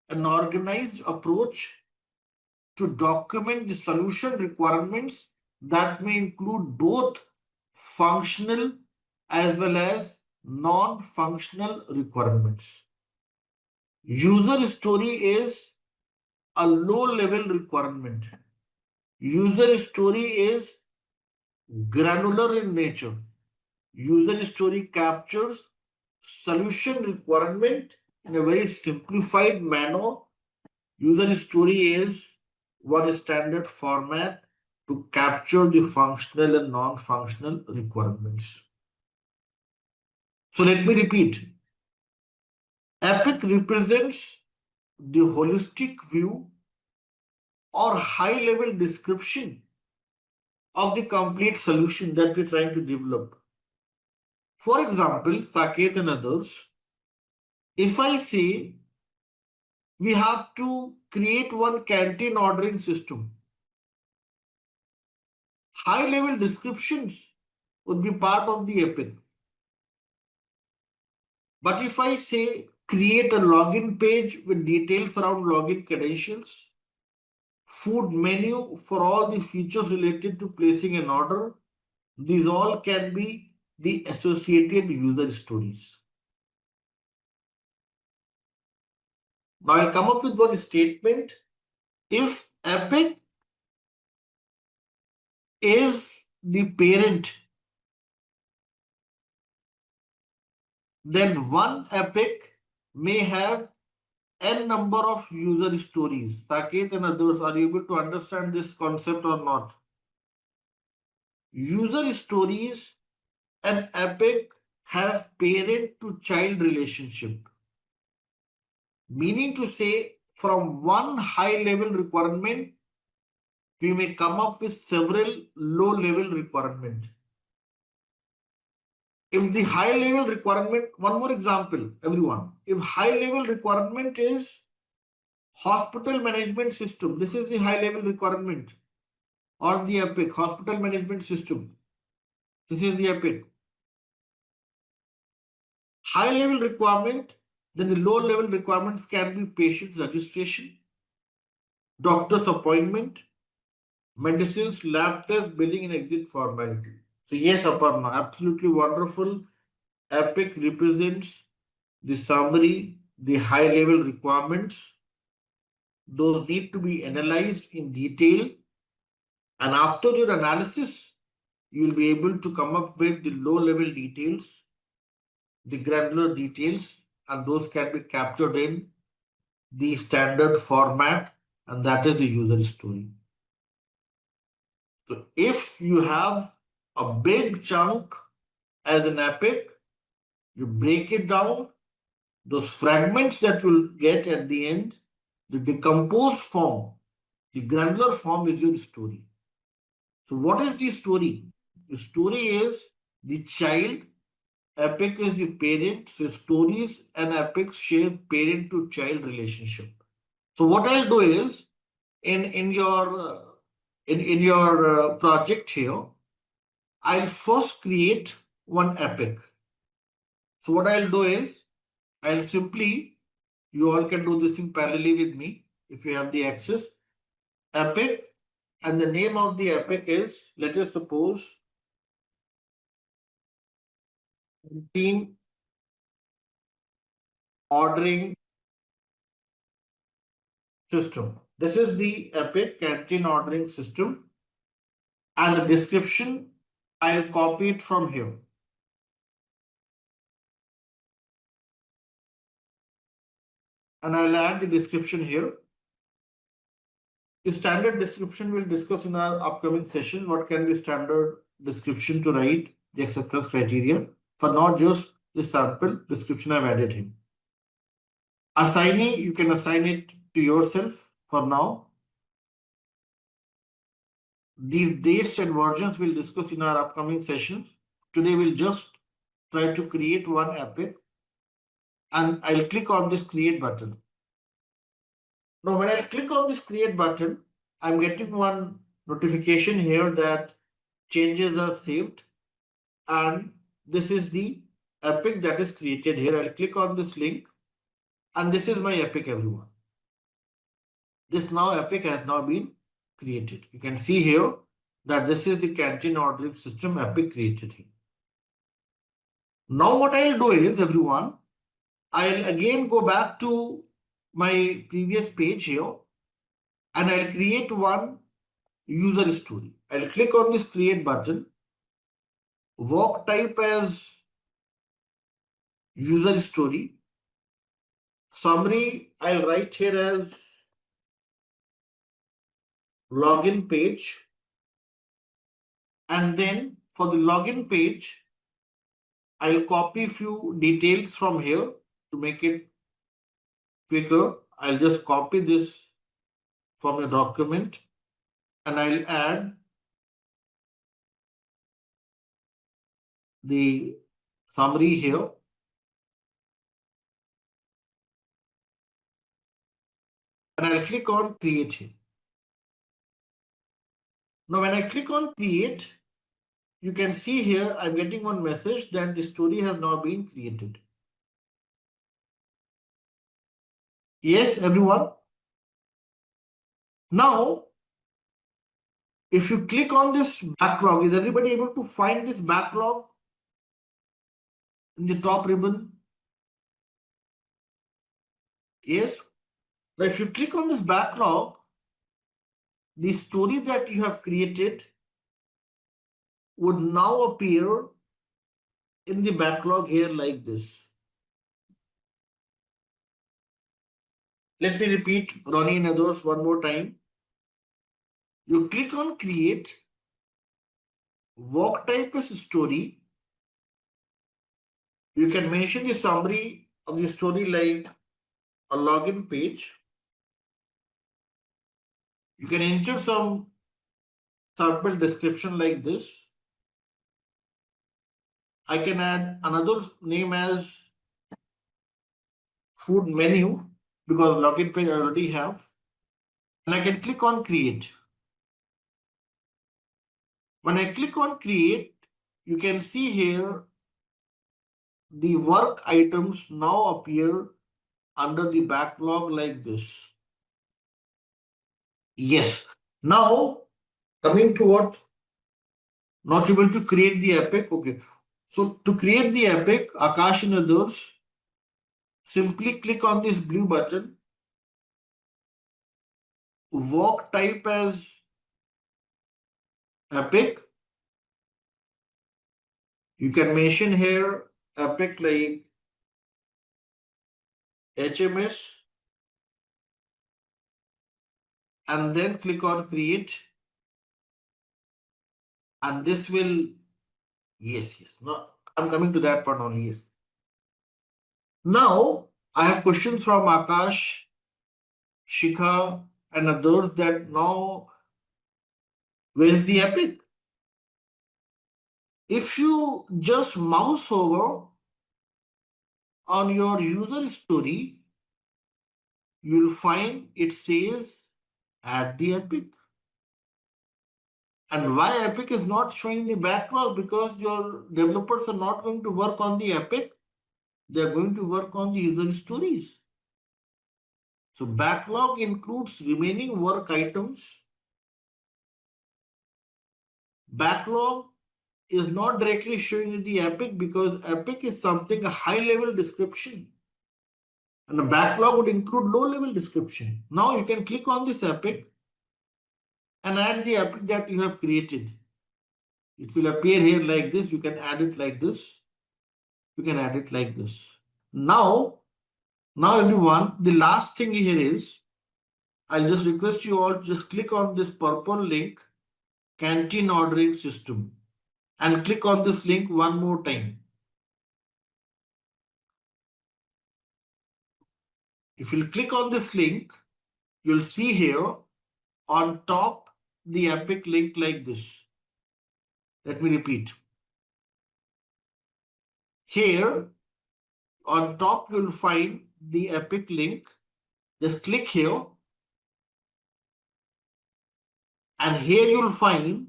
an organized approach to document the solution requirements that may include both functional as well as non-functional requirements. User story is a low-level requirement. User story is granular in nature. User story captures solution requirement in a very simplified manner. User story is one standard format to capture the functional and non-functional requirements. So let me repeat. Epic represents the holistic view or high-level description of the complete solution that we're trying to develop. For example, Saket and others, if I say we have to create one canteen ordering system, high-level descriptions would be part of the epic. But if I say create a login page with details around login credentials, food menu for all the features related to placing an order, these all can be the associated user stories. Now I'll come up with one statement. If Epic is the parent, then one Epic may have n number of user stories. Saket and others, are you able to understand this concept or not? User stories and Epic have parent to child relationship. Meaning to say, from one high level requirement, we may come up with several low level requirements. If the high level requirement, one more example, everyone. If high level requirement is hospital management system, this is the high level requirement on the Epic, hospital management system. This is the Epic. High level requirement, then the low level requirements can be patient registration, doctor's appointment, medicines, lab test, billing and exit formality. So yes, Aparna, absolutely wonderful. Epic represents the summary, the high level requirements. Those need to be analyzed in detail. And after your analysis, you will be able to come up with the low level details, the granular details, and those can be captured in the standard format, and that is the user story. So if you have a big chunk as an epic, you break it down, those fragments that you'll get at the end, the decomposed form, the granular form is your story. So what is the story? The story is the child, epic is the parent, so stories and epics share parent to child relationship. So what I'll do is, in your project here, I'll first create one epic. So what I'll do is, I'll simply, you all can do this in parallel with me if you have the access, epic, and the name of the epic is, let us suppose, team ordering system. This is the epic canteen ordering system. And the description, I'll copy it from here. And I'll add the description here. The standard description we'll discuss in our upcoming session. What can be standard description to write the acceptance criteria? For not just the sample description I've added here. Assignee, you can assign it to yourself for now. These dates and versions we'll discuss in our upcoming sessions. Today we'll just try to create one epic and I'll click on this create button. Now when I click on this create button, I'm getting one notification here that changes are saved and this is the epic that is created here. I'll click on this link and this is my epic, everyone. This now epic has now been created. You can see here that this is the canteen ordering system epic created here. Now what I'll do is, everyone, I'll again go back to my previous page here and I'll create one user story. I'll click on this create button, work type as user story, summary I'll write here as login page, and then for the login page I'll copy few details from here to make it quicker. I'll just copy this from a document and I'll add the summary here. And I'll click on create here. Now when I click on create, you can see here I'm getting one message that the story has now been created. Yes, everyone. Now, if you click on this backlog, is everybody able to find this backlog in the top ribbon? Yes. Now, if you click on this backlog, the story that you have created would now appear in the backlog here like this. Let me repeat, Ronnie and others, one more time. You click on create, work type as story. You can mention the summary of the story like a login page. You can enter some sample description like this. I can add another name as food menu because login page I already have. And I can click on create. When I click on create, you can see here the work items now appear under the backlog like this. Yes. Now, coming to what? Not able to create the epic. Okay. So to create the epic, Akash and others, simply click on this blue button. Work type as epic. You can mention here epic like HMS and then click on create. And this will, yes. No, I'm coming to that part only. Yes. Now, I have questions from Akash, Shikha, and others that now, where is the epic? If you just mouse over on your user story, you'll find it says add the epic. And why epic is not showing in the backlog? Because your developers are not going to work on the epic. They're going to work on the user stories. So backlog includes remaining work items. Backlog is not directly showing you the epic because epic is something, a high level description. And a backlog would include low level description. Now you can click on this epic and add the epic that you have created. It will appear here like this. You can add it like this. You can add it like this. Now everyone, the last thing here is, I'll just request you all to just click on this purple link, canteen ordering system, and click on this link one more time. If you click on this link, you'll see here on top the Epic link like this. Let me repeat. Here on top you'll find the Epic link. Just click here, and here you'll find,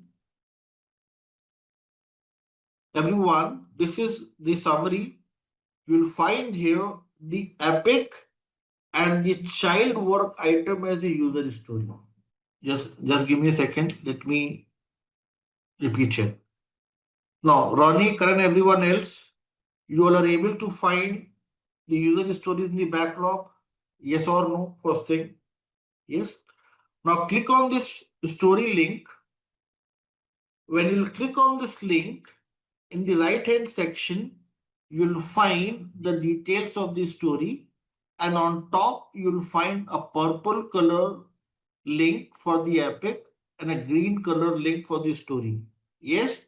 everyone, this is the summary. You'll find here the Epic and the child work item as a user story. Just give me a second. Let me repeat here. Now, Ronnie, Karan, everyone else, you all are able to find the user stories in the backlog? Yes or no? First thing. Yes. Now click on this story link. When you click on this link, in the right hand section, you'll find the details of the story, and on top you'll find a purple color link for the Epic and a green color link for the story. Yes,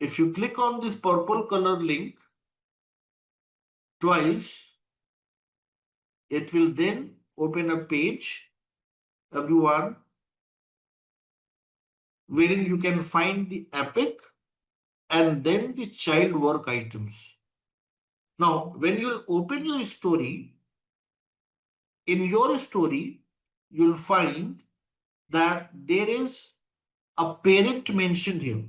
if you click on this purple color link twice, it will then open a page, everyone, wherein you can find the Epic and then the child work items. Now, when you open your story, in your story, you'll find that there is a parent mentioned here.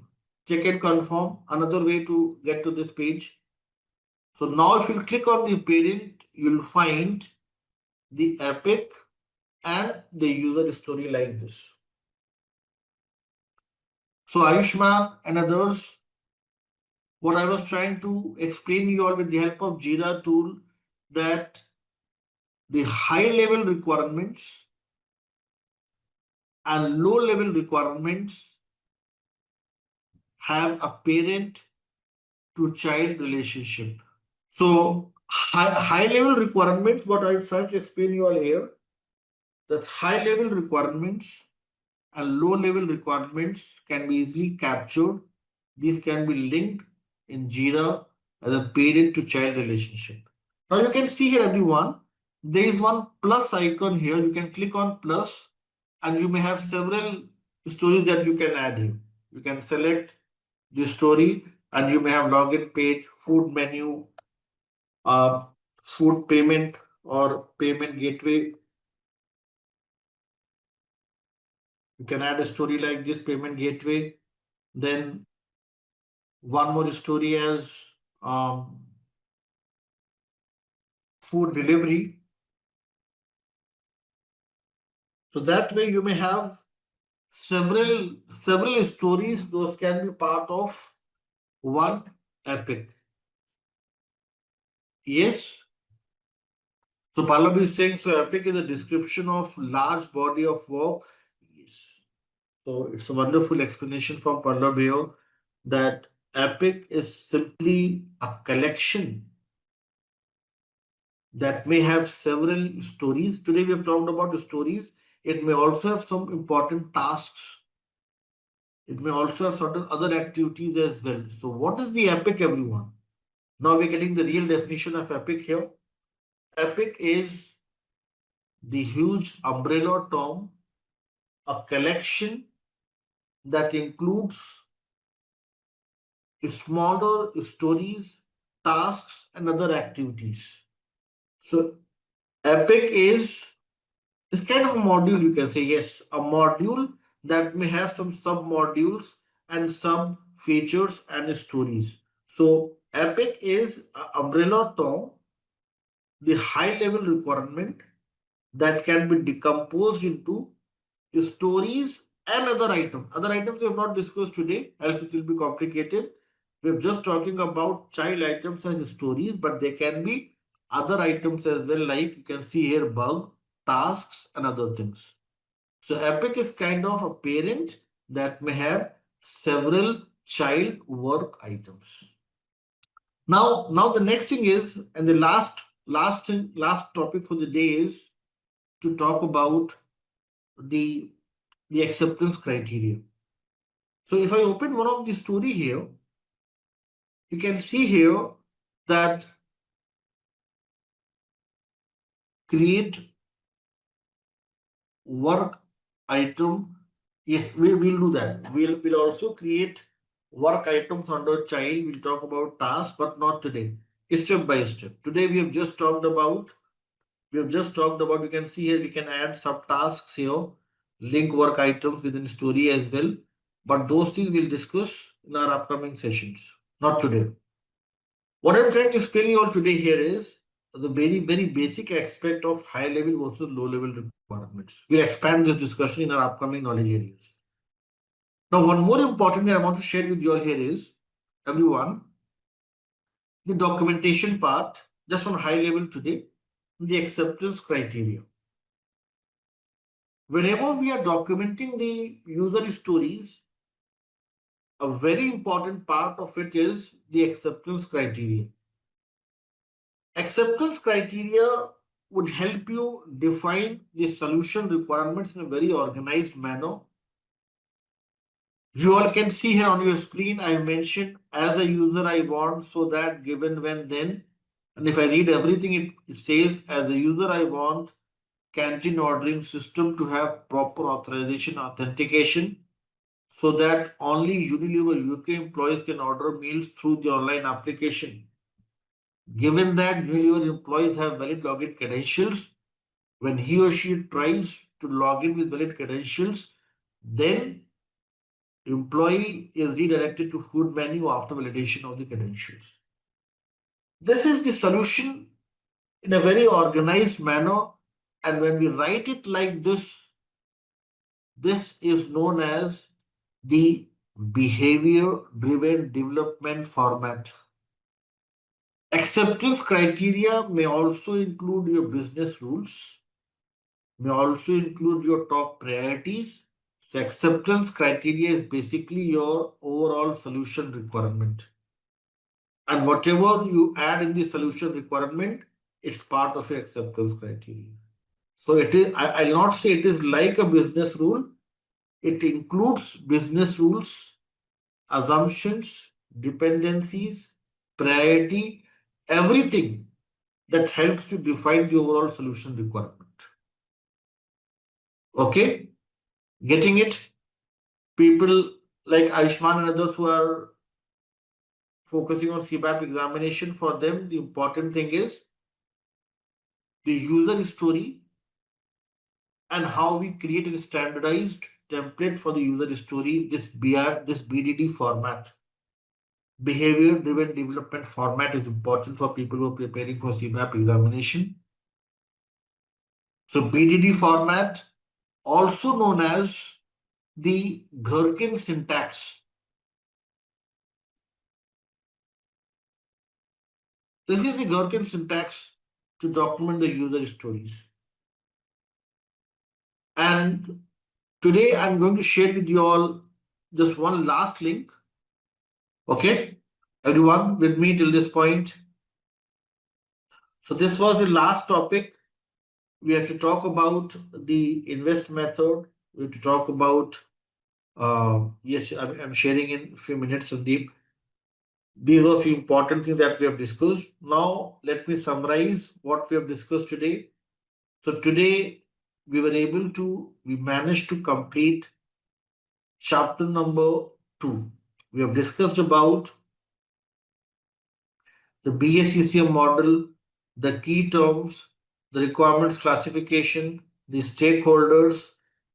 Check and confirm, another way to get to this page. So now if you click on the parent, you'll find the Epic and the user story like this. So Ayushman and others, what I was trying to explain you all with the help of JIRA tool, that the high level requirements and low level requirements have a parent to child relationship. So high level requirements, what I'm trying to explain you all here, that high level requirements and low level requirements can be easily captured. These can be linked in JIRA as a parent to child relationship. Now you can see here, everyone, there is one plus icon here. You can click on plus and you may have several stories that you can add here. You can select the story and you may have login page, food menu, food payment or payment gateway. You can add a story like this, payment gateway. Then one more story as food delivery. So that way you may have several stories. Those can be part of one Epic. Yes. So Pallavi is saying, so Epic is a description of large body of work. Yes. So it's a wonderful explanation from Pallavi here that Epic is simply a collection that may have several stories. Today we have talked about the stories. It may also have some important tasks. It may also have certain other activities as well. So what is the Epic, everyone? Now we're getting the real definition of Epic here. Epic is the huge umbrella term, a collection that includes smaller stories, tasks, and other activities. So Epic is kind of a module, you can say. Yes, a module that may have some sub-modules and some features and stories. So Epic is an umbrella term, the high-level requirement that can be decomposed into stories and other items. Other items we have not discussed today, else it will be complicated. We're just talking about child items as stories, but they can be other items as well, like you can see here, bug, tasks, and other things. So Epic is kind of a parent that may have several child work items. Now the next thing is, and the last topic for the day is to talk about the acceptance criteria. So if I open one of the story here, you can see here that create work item. Yes, we will do that. We'll also create work items under child. We'll talk about tasks, but not today. Step by step. Today we have just talked about. You can see here we can add subtasks here, link work items within story as well. But those things we'll discuss in our upcoming sessions, not today. What I'm trying to explain you all today here is the very, very basic aspect of high level versus low level requirements. We'll expand this discussion in our upcoming knowledge areas. Now, one more important thing I want to share with you all here is, everyone, the documentation part, just on high level today, the acceptance criteria. Whenever we are documenting the user stories, a very important part of it is the acceptance criteria. Acceptance criteria would help you define the solution requirements in a very organized manner. You all can see here on your screen, I mentioned as a user I want, so that, given, when, then. And if I read everything, it says as a user I want canteen ordering system to have proper authorization authentication, so that only Unilever UK employees can order meals through the online application. Given that Unilever employees have valid login credentials, when he or she tries to log in with valid credentials, then employee is redirected to food menu after validation of the credentials. This is the solution in a very organized manner, and when we write it like this, this is known as the behavior-driven development format. Acceptance criteria may also include your business rules, may also include your top priorities. So acceptance criteria is basically your overall solution requirement. And whatever you add in the solution requirement, it's part of your acceptance criteria. So it is, I'll not say it is like a business rule. It includes business rules, assumptions, dependencies, priority, everything that helps you define the overall solution requirement. Okay? Getting it? People like Ayushman and others who are focusing on CBAP examination, for them, the important thing is the user story and how we create a standardized template for the user story, this BDD format. Behavior driven development format is important for people who are preparing for CBAP examination. So BDD format, also known as the Gherkin syntax. This is the Gherkin syntax to document the user stories. And today I'm going to share with you all just one last link. Okay, everyone with me till this point. So this was the last topic. We have to talk about the invest method. We have to talk about, yes, I'm sharing in a few minutes, Sandeep. These are a few important things that we have discussed. Now, let me summarize what we have discussed today. So today, we managed to complete chapter number 2. We have discussed about the BACCM model, the key terms, the requirements classification, the stakeholders,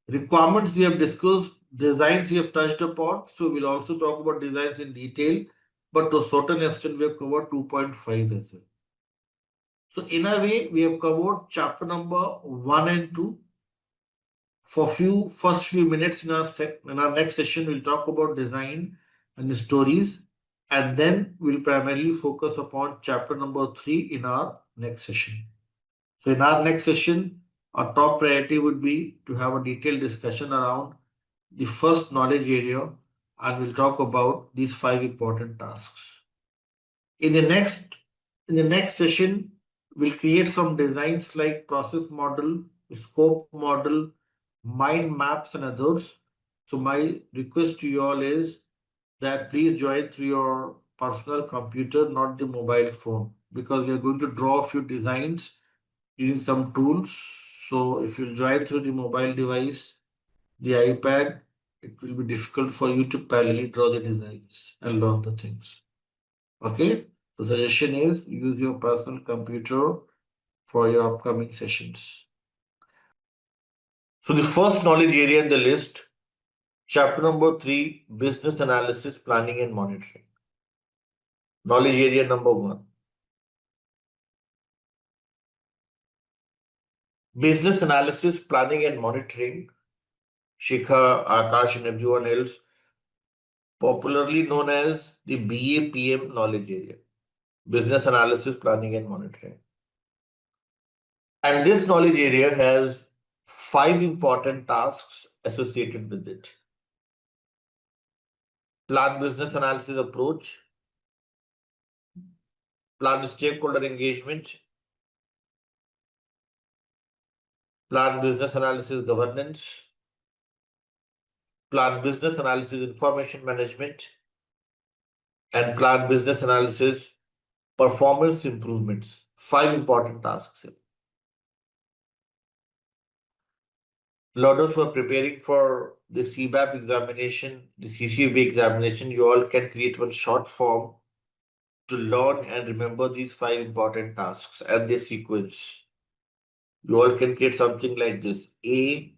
requirements we have discussed, designs we have touched upon. So we'll also talk about designs in detail, but to a certain extent we have covered 2.5 as well. So in a way, we have covered chapter number 1 and 2. For first few minutes in our next session, we'll talk about design and stories, and then we'll primarily focus upon chapter number 3 in our next session. So in our next session, our top priority would be to have a detailed discussion around the first knowledge area, and we'll talk about these 5 important tasks. In the next session, we'll create some designs like process model, scope model, mind maps, and others. So my request to you all is that please join through your personal computer, not the mobile phone, because we are going to draw a few designs using some tools. So if you join through the mobile device, the iPad, it will be difficult for you to parallelly draw the designs and learn the things. Okay? The suggestion is use your personal computer for your upcoming sessions. So the first knowledge area in the list, chapter number 3, business analysis, planning and monitoring. Knowledge area number 1. Business analysis, planning and monitoring, Shikha, Akash and everyone else, popularly known as the BAPM knowledge area. Business analysis, planning and monitoring. And this knowledge area has 5 important tasks associated with it. Plan business analysis approach, plan stakeholder engagement, plan business analysis governance, plan business analysis information management, and plan business analysis performance improvements. 5 important tasks here. Learners who are preparing for the CBAP examination, the CCB examination, you all can create one short form to learn and remember these 5 important tasks and their sequence. You all can create something like this: A,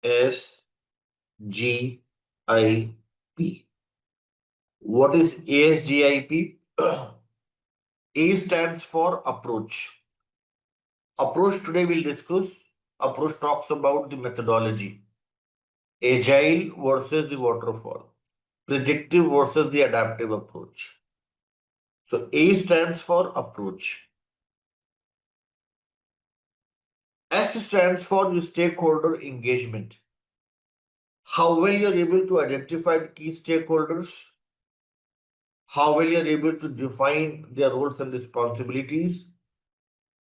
S, G, I, P. What is ASGIP? A stands for approach. Approach today we'll discuss. Approach talks about the methodology. Agile versus the waterfall. Predictive versus the adaptive approach. So A stands for approach. S stands for the stakeholder engagement. How well you're able to identify the key stakeholders, how well you're able to define their roles and responsibilities,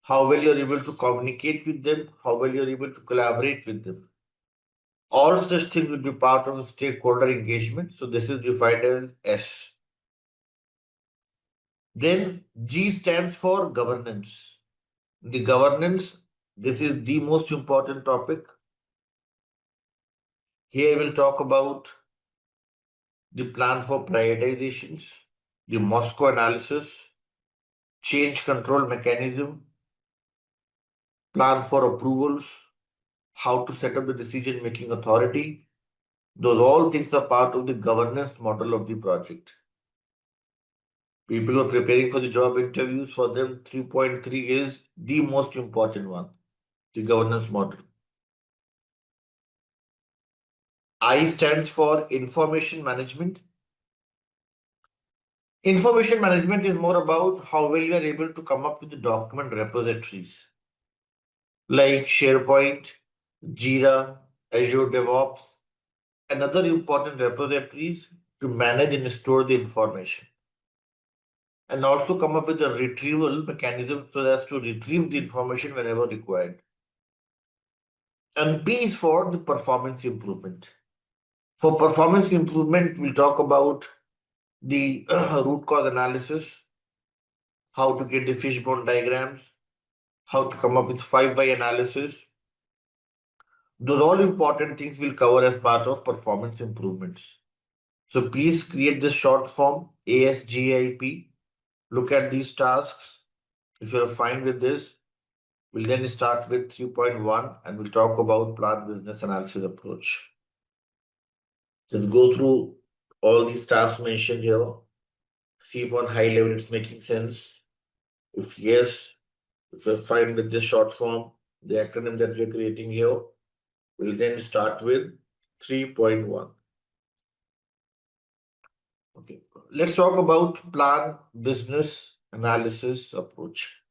how well you're able to communicate with them, how well you're able to collaborate with them. All such things will be part of stakeholder engagement. So this is defined as S. Then G stands for governance. The governance, this is the most important topic. Here we'll talk about the plan for prioritizations, the Moscow analysis, change control mechanism, plan for approvals, how to set up the decision-making authority. Those all things are part of the governance model of the project. People who are preparing for the job interviews, for them 3.3 is the most important one, the governance model. I stands for information management. Information management is more about how well you are able to come up with the document repositories like SharePoint, JIRA, Azure DevOps, and other important repositories to manage and store the information. And also come up with a retrieval mechanism so as to retrieve the information whenever required. And P is for the performance improvement. For performance improvement, we'll talk about the root cause analysis, how to get the fishbone diagrams, how to come up with 5 why analysis. Those all important things we'll cover as part of performance improvements. So please create this short form ASGIP. Look at these tasks. If you're fine with this, we'll then start with 3.1 and we'll talk about plan business analysis approach. Just go through all these tasks mentioned here. See if on high level it's making sense. If yes, if you're fine with this short form, the acronym that we're creating here, we'll then start with 3.1. Okay, let's talk about plan business analysis approach.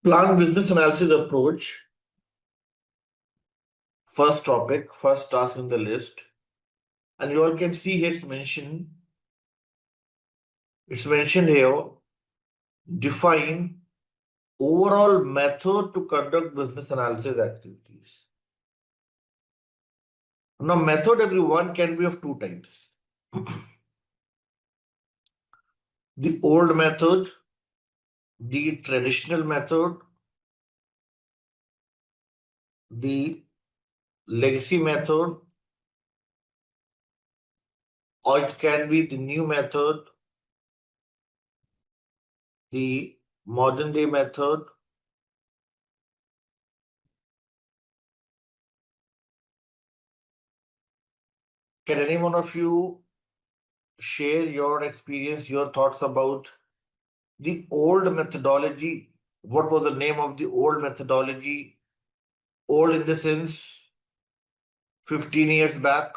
Plan business analysis approach. First topic, first task in the list. And you all can see here it's mentioned here, define overall method to conduct business analysis activities. Now, method, everyone, can be of two types. The old method, the traditional method, the legacy method, or it can be the new method, the modern day method. Can any one of you share your experience, your thoughts about the old methodology? What was the name of the old methodology? Old in the sense 15 years back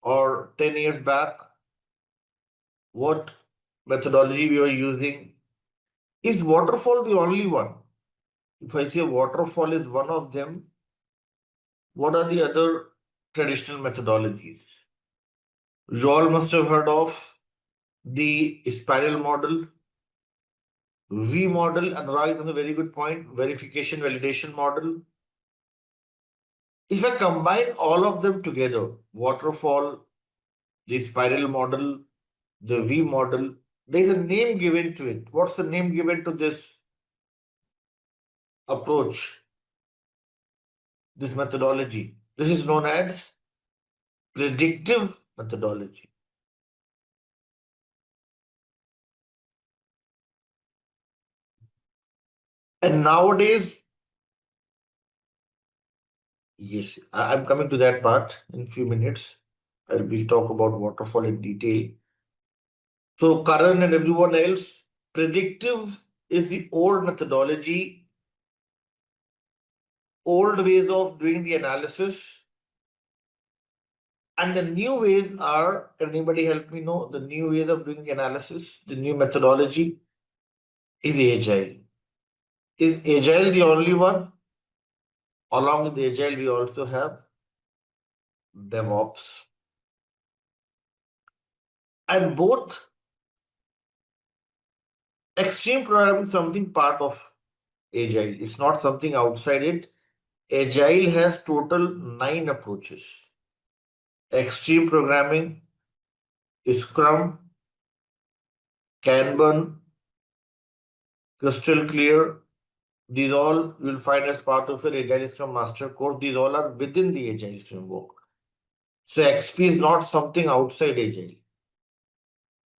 or 10 years back? What methodology we were using? Is waterfall the only one? If I say waterfall is one of them, what are the other traditional methodologies? You all must have heard of the spiral model, V model, and Raj is a very good point, verification validation model. If I combine all of them together, waterfall, the spiral model, the V model, there is a name given to it. What's the name given to this approach, this methodology? This is known as predictive methodology. And nowadays, yes, I'm coming to that part in a few minutes. We'll talk about waterfall in detail. So, Karan and everyone else, predictive is the old methodology, old ways of doing the analysis. And the new ways are, can anybody help me know the new ways of doing the analysis? The new methodology is agile. Is agile the only one? Along with agile, we also have DevOps. And both extreme programming is something part of agile. It's not something outside it. Agile has total 9 approaches. Extreme programming, Scrum, Kanban, Crystal Clear. These all you will find as part of your Agile Scrum Master course. These all are within the Agile framework. So XP is not something outside Agile.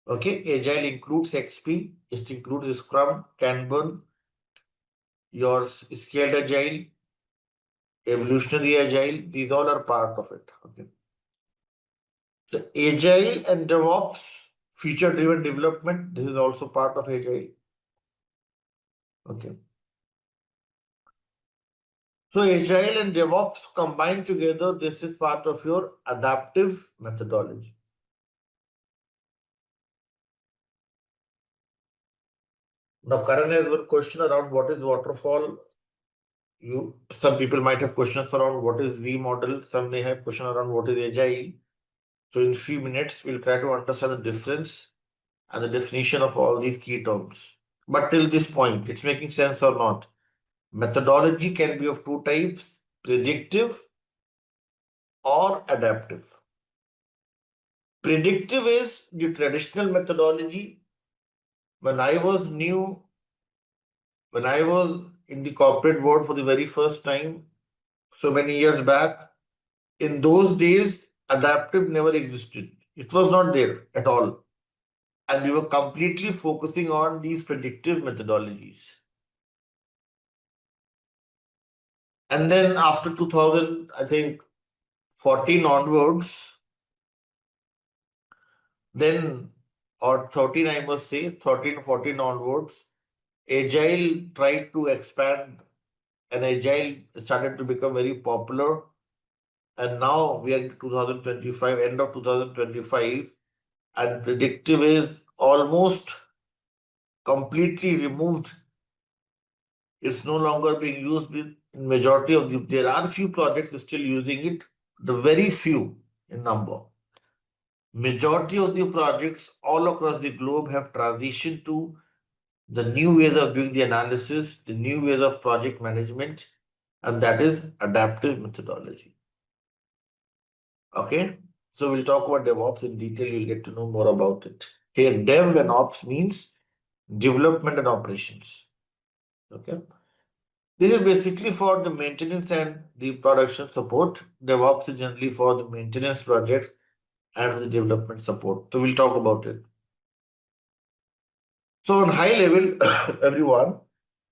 Okay, Agile includes XP, it includes Scrum, Kanban, your scaled Agile, evolutionary Agile. These all are part of it. Okay. So Agile and DevOps, feature-driven development, this is also part of Agile. Okay. So Agile and DevOps combined together, this is part of your adaptive methodology. Now, Karan has one question around what is waterfall. Some people might have questions around what is V model. Some may have question around what is Agile. So in few minutes, we'll try to understand the difference and the definition of all these key terms. But till this point, it's making sense or not? Methodology can be of two types, predictive or adaptive. Predictive is the traditional methodology. When I was new, when I was in the corporate world for the very first time, so many years back, in those days, adaptive never existed. It was not there at all. And we were completely focusing on these predictive methodologies. And then after 2000, I think 14 onwards, then or 13, I must say, 13, 14 onwards, Agile tried to expand and Agile started to become very popular. And now we are in 2025, end of 2025, and predictive is almost completely removed. It's no longer being used in majority of the, there are few projects still using it, the very few in number. Majority of the projects all across the globe have transitioned to the new ways of doing the analysis, the new ways of project management, and that is adaptive methodology. Okay, so we'll talk about DevOps in detail. You'll get to know more about it. Here, Dev and Ops means development and operations. Okay, this is basically for the maintenance and the production support. DevOps is generally for the maintenance projects and for the development support. So we'll talk about it. So on high level, everyone,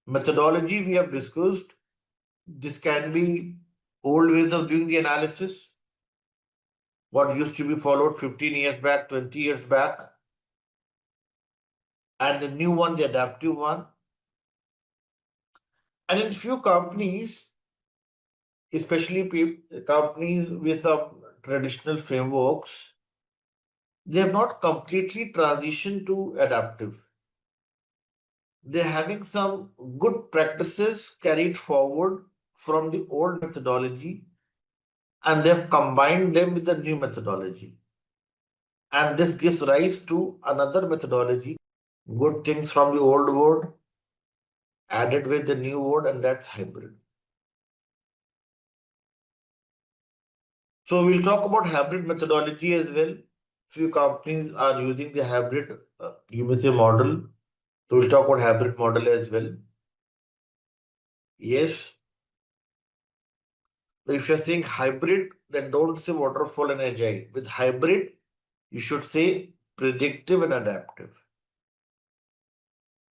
methodology we have discussed. This can be old ways of doing the analysis, what used to be followed 15 years back, 20 years back, and the new one, the adaptive one. And in few companies, especially companies with some traditional frameworks, they have not completely transitioned to adaptive. They're having some good practices carried forward from the old methodology, and they've combined them with the new methodology. And this gives rise to another methodology, good things from the old world added with the new word, and that's hybrid. So we'll talk about hybrid methodology as well. Few companies are using the hybrid, you may say, model. So we'll talk about hybrid model as well. Yes. If you're saying hybrid, then don't say waterfall and agile. With hybrid, you should say predictive and adaptive.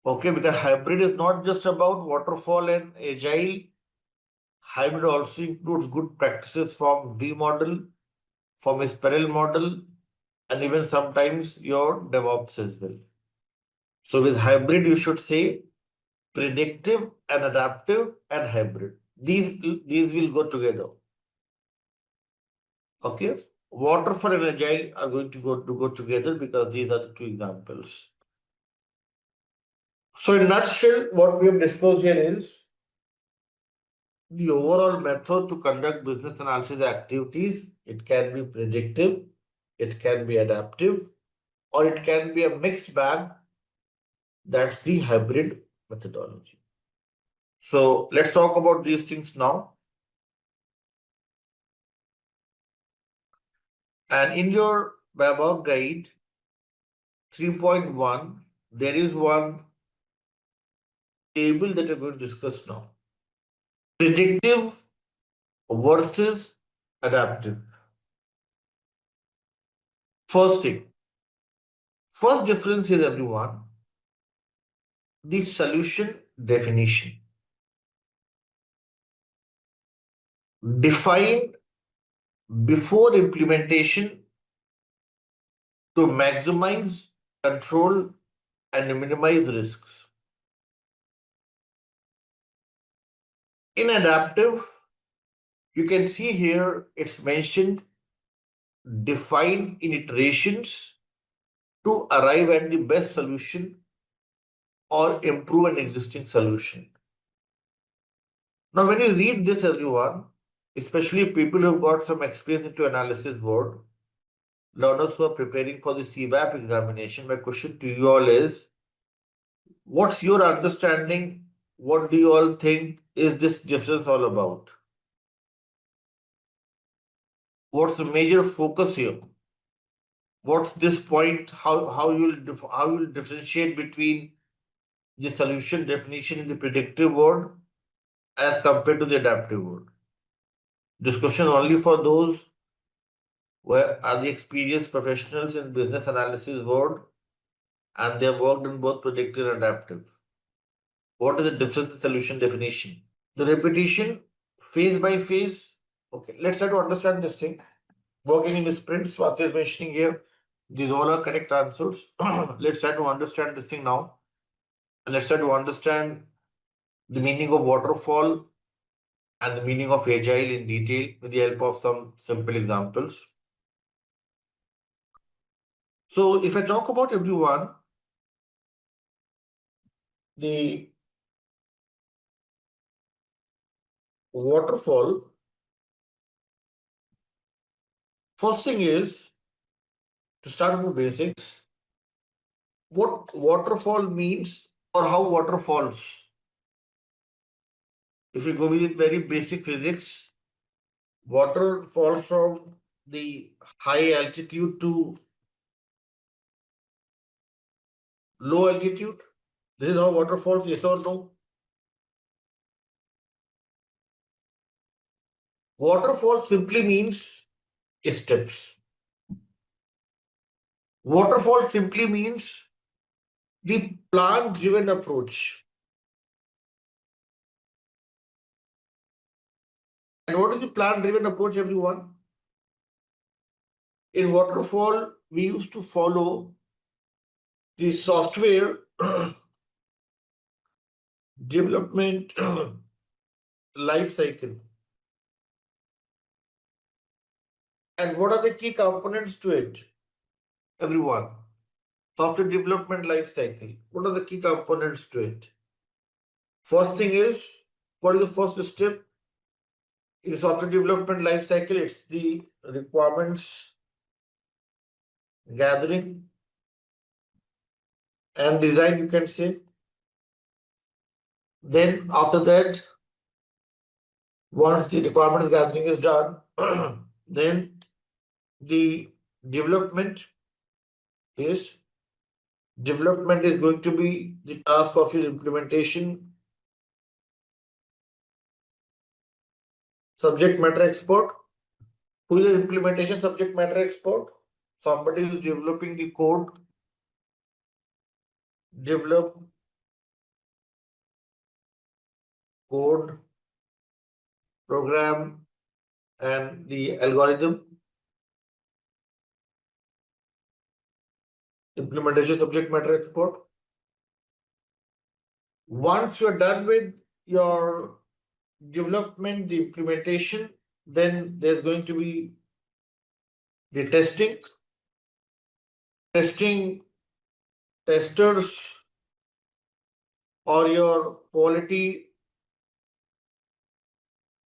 Okay, because hybrid is not just about waterfall and agile. Hybrid also includes good practices from V model, from a spiral model, and even sometimes your DevOps as well. So with hybrid, you should say predictive and adaptive and hybrid. These will go together. Okay. Waterfall and agile are going to go together because these are the two examples. So in a nutshell, what we have discussed here is the overall method to conduct business analysis activities. It can be predictive, it can be adaptive, or it can be a mixed bag. That's the hybrid methodology. So let's talk about these things now. And in your PMBOK guide 3.1, there is one table that we're going to discuss now. Predictive versus adaptive. First difference is, everyone, the solution definition. Define before implementation to maximize control and minimize risks. In adaptive, you can see here it's mentioned defined in iterations to arrive at the best solution or improve an existing solution. Now, when you read this, everyone, especially people who've got some experience into analysis world, learners who are preparing for the CBAP examination, my question to you all is, what's your understanding? What do you all think is this difference all about? What's the major focus here? What's this point? How you'll differentiate between the solution definition in the predictive world as compared to the adaptive world? This question only for those who are the experienced professionals in business analysis world and they have worked in both predictive and adaptive. What is the difference in solution definition? The repetition, phase by phase. Okay, let's try to understand this thing. Working in the sprint, Swati is mentioning here. These all are correct answers. Let's try to understand this thing now. And let's try to understand the meaning of waterfall and the meaning of agile in detail with the help of some simple examples. So if I talk about, everyone, the waterfall, first thing is To start with the basics, what waterfall means or how water falls. If we go with very basic physics, water falls from the high altitude to low altitude. This is how water falls, yes or no? Waterfall simply means steps. Waterfall simply means the plan-driven approach. And what is the plan-driven approach, everyone? In waterfall, we used to follow the software development life cycle. And what are the key components to it? Everyone. Software development life cycle. What are the key components to it? First thing is, what is the first step? In software development life cycle, it's the requirements gathering and design, you can say. Then after that, once the requirements gathering is done, then the development is going to be the task of your implementation subject matter expert. Who is the implementation subject matter expert? Somebody who is developing the code, develop code, program, and the algorithm. Implementation subject matter expert. Once you're done with your development, the implementation, then there's going to be the testing. Testers or your quality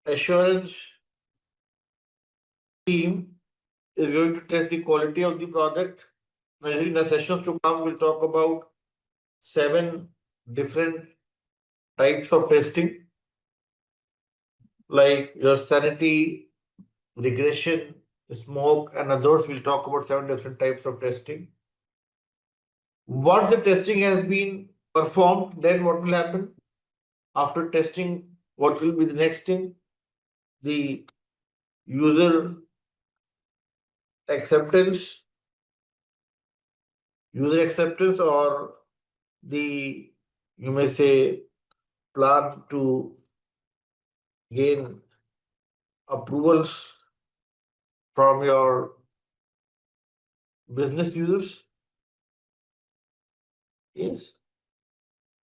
assurance team is going to test the quality of the product. In the sessions to come, we'll talk about 7 different types of testing, like your sanity, regression, smoke, and others. We'll talk about 7 different types of testing. Once the testing has been performed, then what will happen? After testing, what will be the next thing? The user acceptance. User acceptance, or the, you may say, plan to gain approvals from your business users. Yes,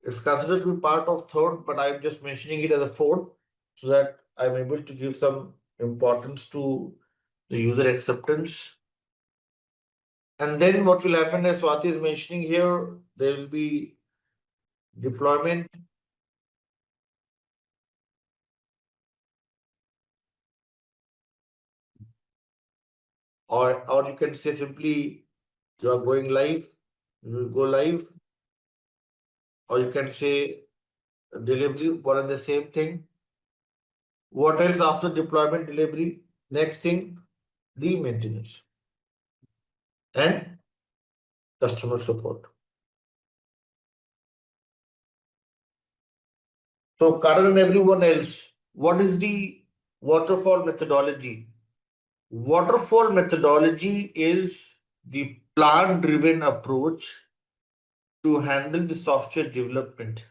it's considered to be part of third, but I'm just mentioning it as a fourth so that I'm able to give some importance to the user acceptance. And then what will happen, as Swati is mentioning here, there will be deployment. Or you can say simply you are going live, you will go live. Or you can say delivery, one and the same thing. What else after deployment, delivery? Next thing, the maintenance and customer support. So, Karan and everyone else, what is the waterfall methodology? Waterfall methodology is the plan-driven approach to handle the software development.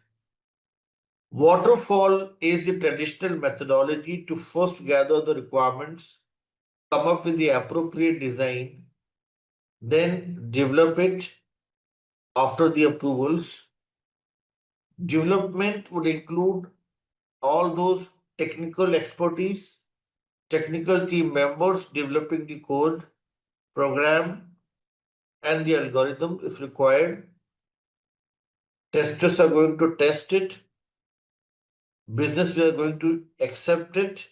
Waterfall is the traditional methodology to first gather the requirements, come up with the appropriate design, then develop it after the approvals. Development would include all those technical expertise, technical team members developing the code, program, and the algorithm if required. Testers are going to test it. Business are going to accept it.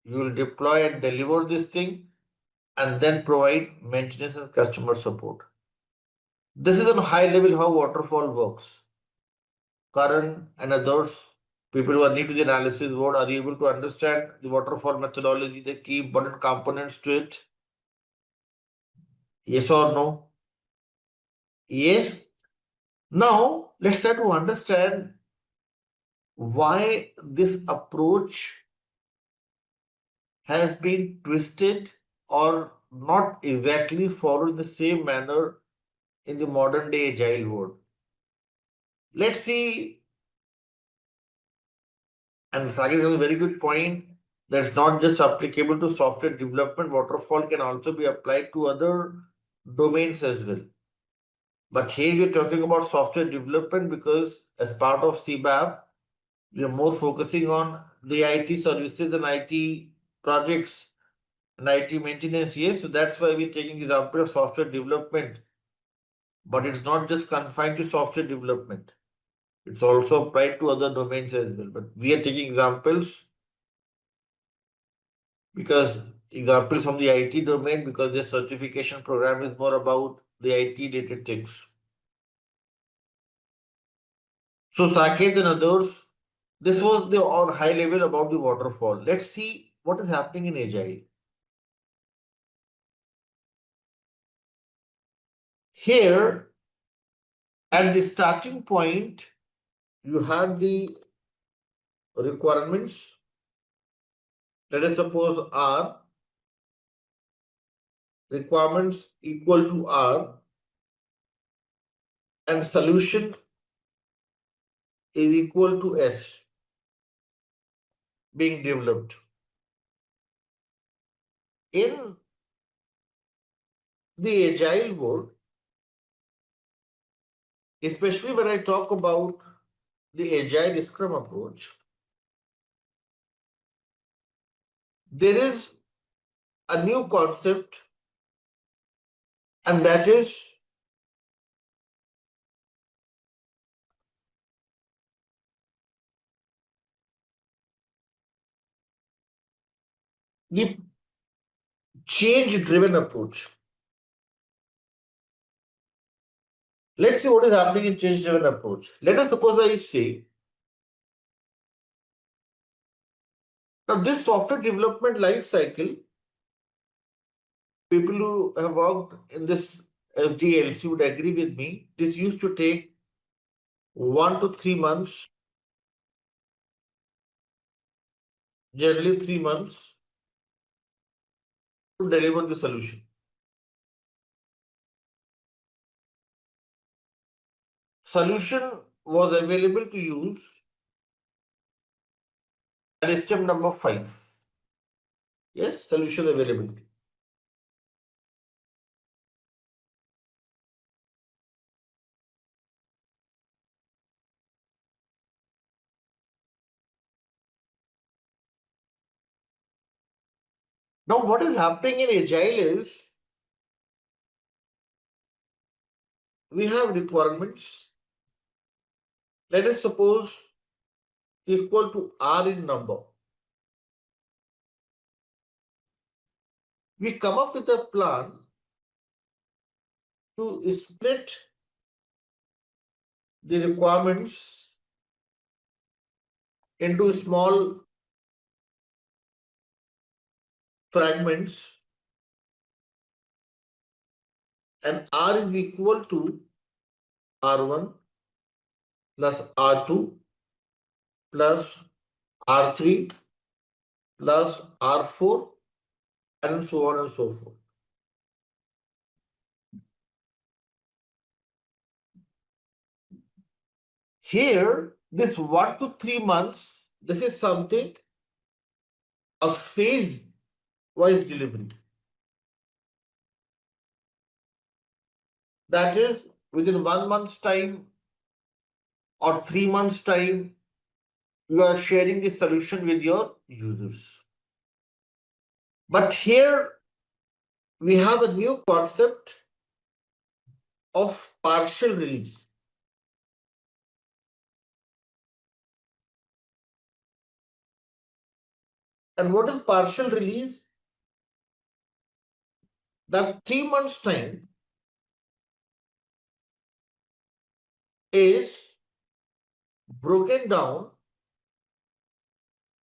You will deploy and deliver this thing. and then provide maintenance and customer support. This is on a high level how waterfall works. Karan and others, people who are new to the analysis world, are able to understand the waterfall methodology, the key important components to it? Yes or no? Yes. Now, let's try to understand why this approach has been twisted or not exactly followed in the same manner in the modern day agile world. Let's see, and Sagar has a very good point. That's not just applicable to software development. Waterfall can also be applied to other domains as well. But here we're talking about software development because as part of CBAP, we are more focusing on the IT services and IT projects and IT maintenance. Yes, so that's why we're taking example of software development. But it's not just confined to software development. It's also applied to other domains as well. But we are taking examples because examples from the IT domain because the certification program is more about the IT related things. So Saket and others, this was the on high level about the waterfall. Let's see what is happening in Agile. Here, at the starting point, you have the requirements. Let us suppose R, requirements equal to R, and solution is equal to S being developed. In the Agile world, especially when I talk about the Agile Scrum approach, there is a new concept, and that is the change-driven approach. Let's see what is happening in change-driven approach. Let us suppose I say, now this software development life cycle, people who have worked in this SDLC would agree with me, this used to take 1 to 3 months, generally 3 months to deliver the solution. Solution was available to use at step number 5. Yes, solution availability. Now, what is happening in Agile is we have requirements. Let us suppose equal to R in number. We come up with a plan to split the requirements into small fragments, and R is equal to R1 plus R2 plus R3 plus R4 and so on and so forth. Here, this 1 to 3 months, this is something, a phase-wise delivery. That is, within 1 month's time or 3 months' time, you are sharing the solution with your users. But here, we have a new concept of partial release. And what is partial release? That 3 months time is broken down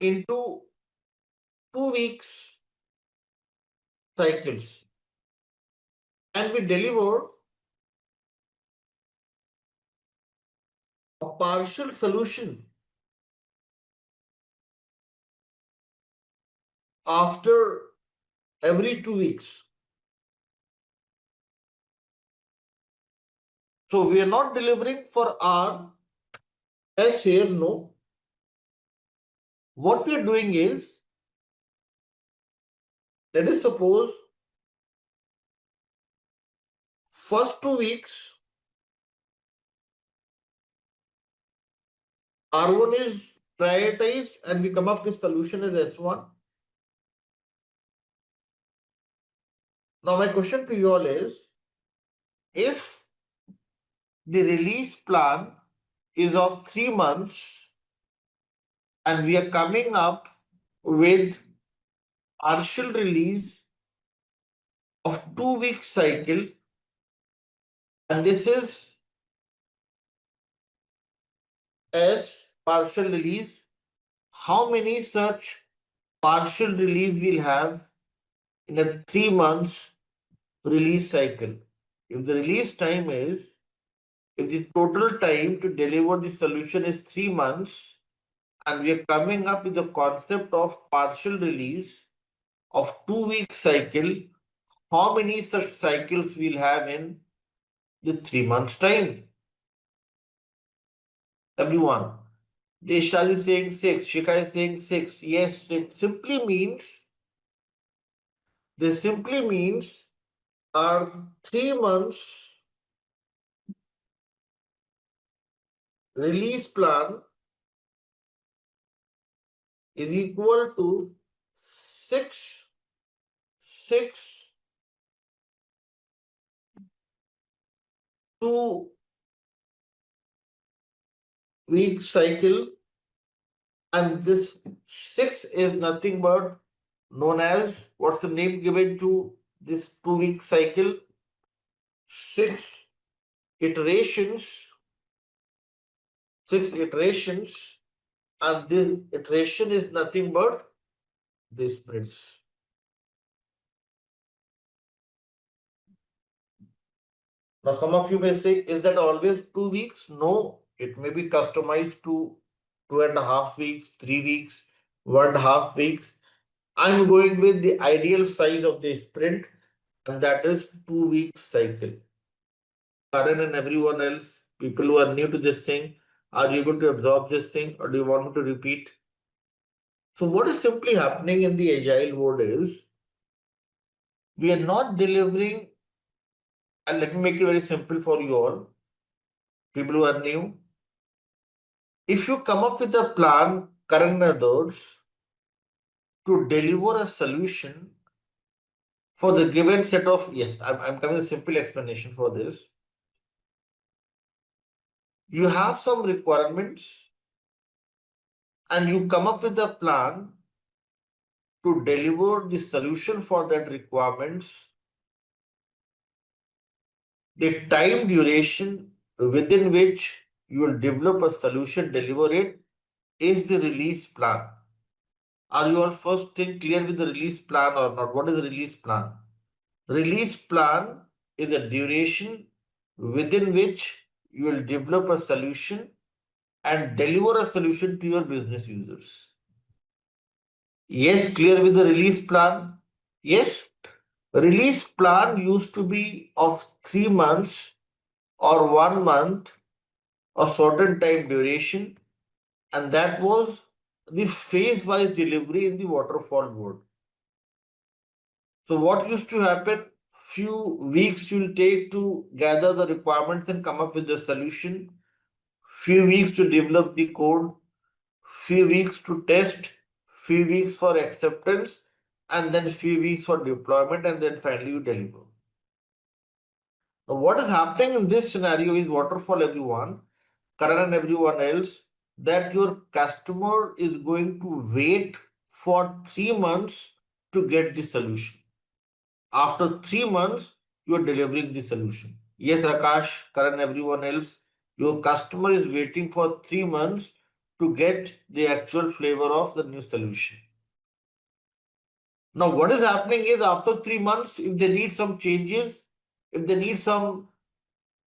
into 2 weeks cycles, and we deliver a partial solution after every 2 weeks. So we are not delivering for our S here, no. What we are doing is, let us suppose first 2 weeks R1 is prioritized and we come up with solution as S1. Now my question to you all is, if the release plan is of 3 months and we are coming up with partial release of 2 week cycle, and this is as partial release, how many such partial release we'll have in a 3 months release cycle? If the release time is, if the total time to deliver the solution is 3 months, and we are coming up with the concept of partial release of 2 week cycle, how many such cycles we'll have in the 3 months time? Everyone. Desha is saying 6, Shika is saying 6. Yes, it simply means, this simply means our 3 months release plan is equal to 6 2 week cycle, and this 6 is nothing but known as, what's the name given to this 2 week cycle? 6 iterations, 6 iterations, and this iteration is nothing but these sprints. Now, some of you may say, is that always 2 weeks? No, it may be customized to 2.5 weeks, 3 weeks, 1.5 weeks. I'm going with the ideal size of the sprint, and that is 2 weeks cycle. Karan and everyone else, people who are new to this thing, are you able to absorb this thing, or do you want me to repeat? So what is simply happening in the agile world is, we are not delivering, and let me make it very simple for you all, people who are new. If you come up with a plan, Karan and others, to deliver a solution for the given set of, yes, I'm coming with a simple explanation for this. You have some requirements and you come up with a plan to deliver the solution for that requirements. The time duration within which you will develop a solution, deliver it, is the release plan. Are you all first thing clear with the release plan or not? What is the release plan? Release plan is a duration within which you will develop a solution and deliver a solution to your business users. Yes, clear with the release plan? Yes. Release plan used to be of 3 months or 1 month, a certain time duration, and that was the phase-wise delivery in the waterfall mode. So what used to happen? Few weeks you'll take to gather the requirements and come up with the solution. Few weeks to develop the code. Few weeks to test. Few weeks for acceptance, and then few weeks for deployment, and then finally you deliver. Now what is happening in this scenario is waterfall, everyone, Karan and everyone else, that your customer is going to wait for 3 months to get the solution. After 3 months, you are delivering the solution. Yes, Akash, Karan, everyone else, your customer is waiting for 3 months to get the actual flavor of the new solution. Now, what is happening is after 3 months, if they need some changes, if they need some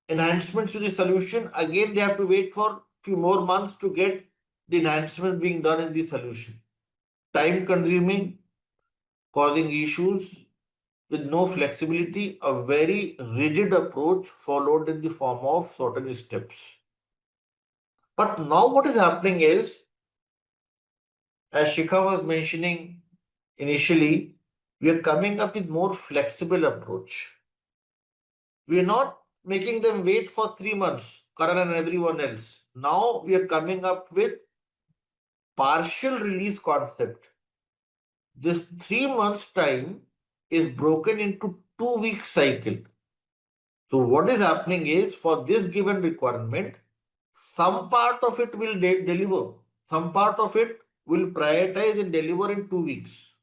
enhancements to the solution, again they have to wait for few more months to get the enhancements being done in the solution. Time consuming, causing issues with no flexibility, a very rigid approach followed in the form of certain steps. But now what is happening is, as Shikha was mentioning initially, we are coming up with more flexible approach. We are not making them wait for 3 months, Karan and everyone else. Now we are coming up with partial release concept. This 3 months time is broken into 2 week cycle. So what is happening is, for this given requirement, some part of it will deliver, some part of it will prioritize and deliver in 2 weeks.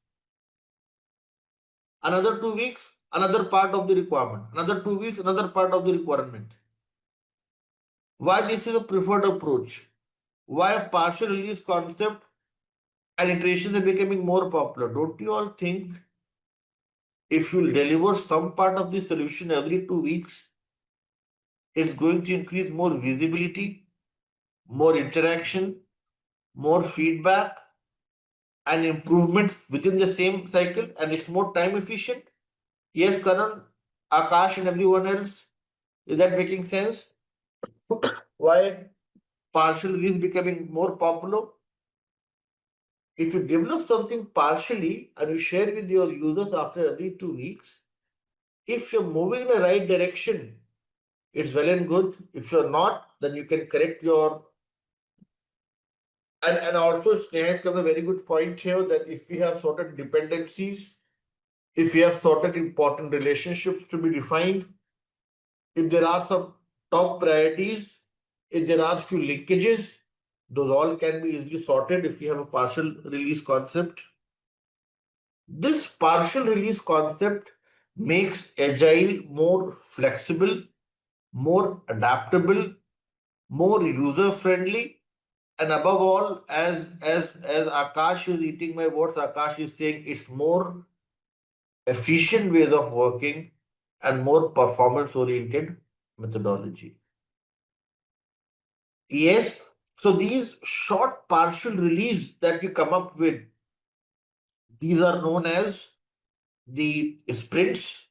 Another 2 weeks, another part of the requirement. Another 2 weeks, another part of the requirement. Why this is a preferred approach? Why a partial release concept and iterations are becoming more popular? Don't you all think if you deliver some part of the solution every 2 weeks, it's going to increase more visibility, more interaction, more feedback, and improvements within the same cycle, and it's more time efficient? Yes, Karan, Akash, and everyone else. Is that making sense? Why partial is becoming more popular? If you develop something partially and you share with your users after every 2 weeks, if you're moving in the right direction, it's well and good. If you're not, then you can correct your. And also, Sneha has come a very good point here that if we have certain dependencies, if we have certain important relationships to be defined, if there are some top priorities, if there are few linkages, those all can be easily sorted if we have a partial release concept. This partial release concept makes Agile more flexible, more adaptable, more user friendly, and above all, as Akash is eating my words, Akash is saying it's more efficient ways of working and more performance oriented methodology. Yes, so these short partial release that we come up with, these are known as the sprints.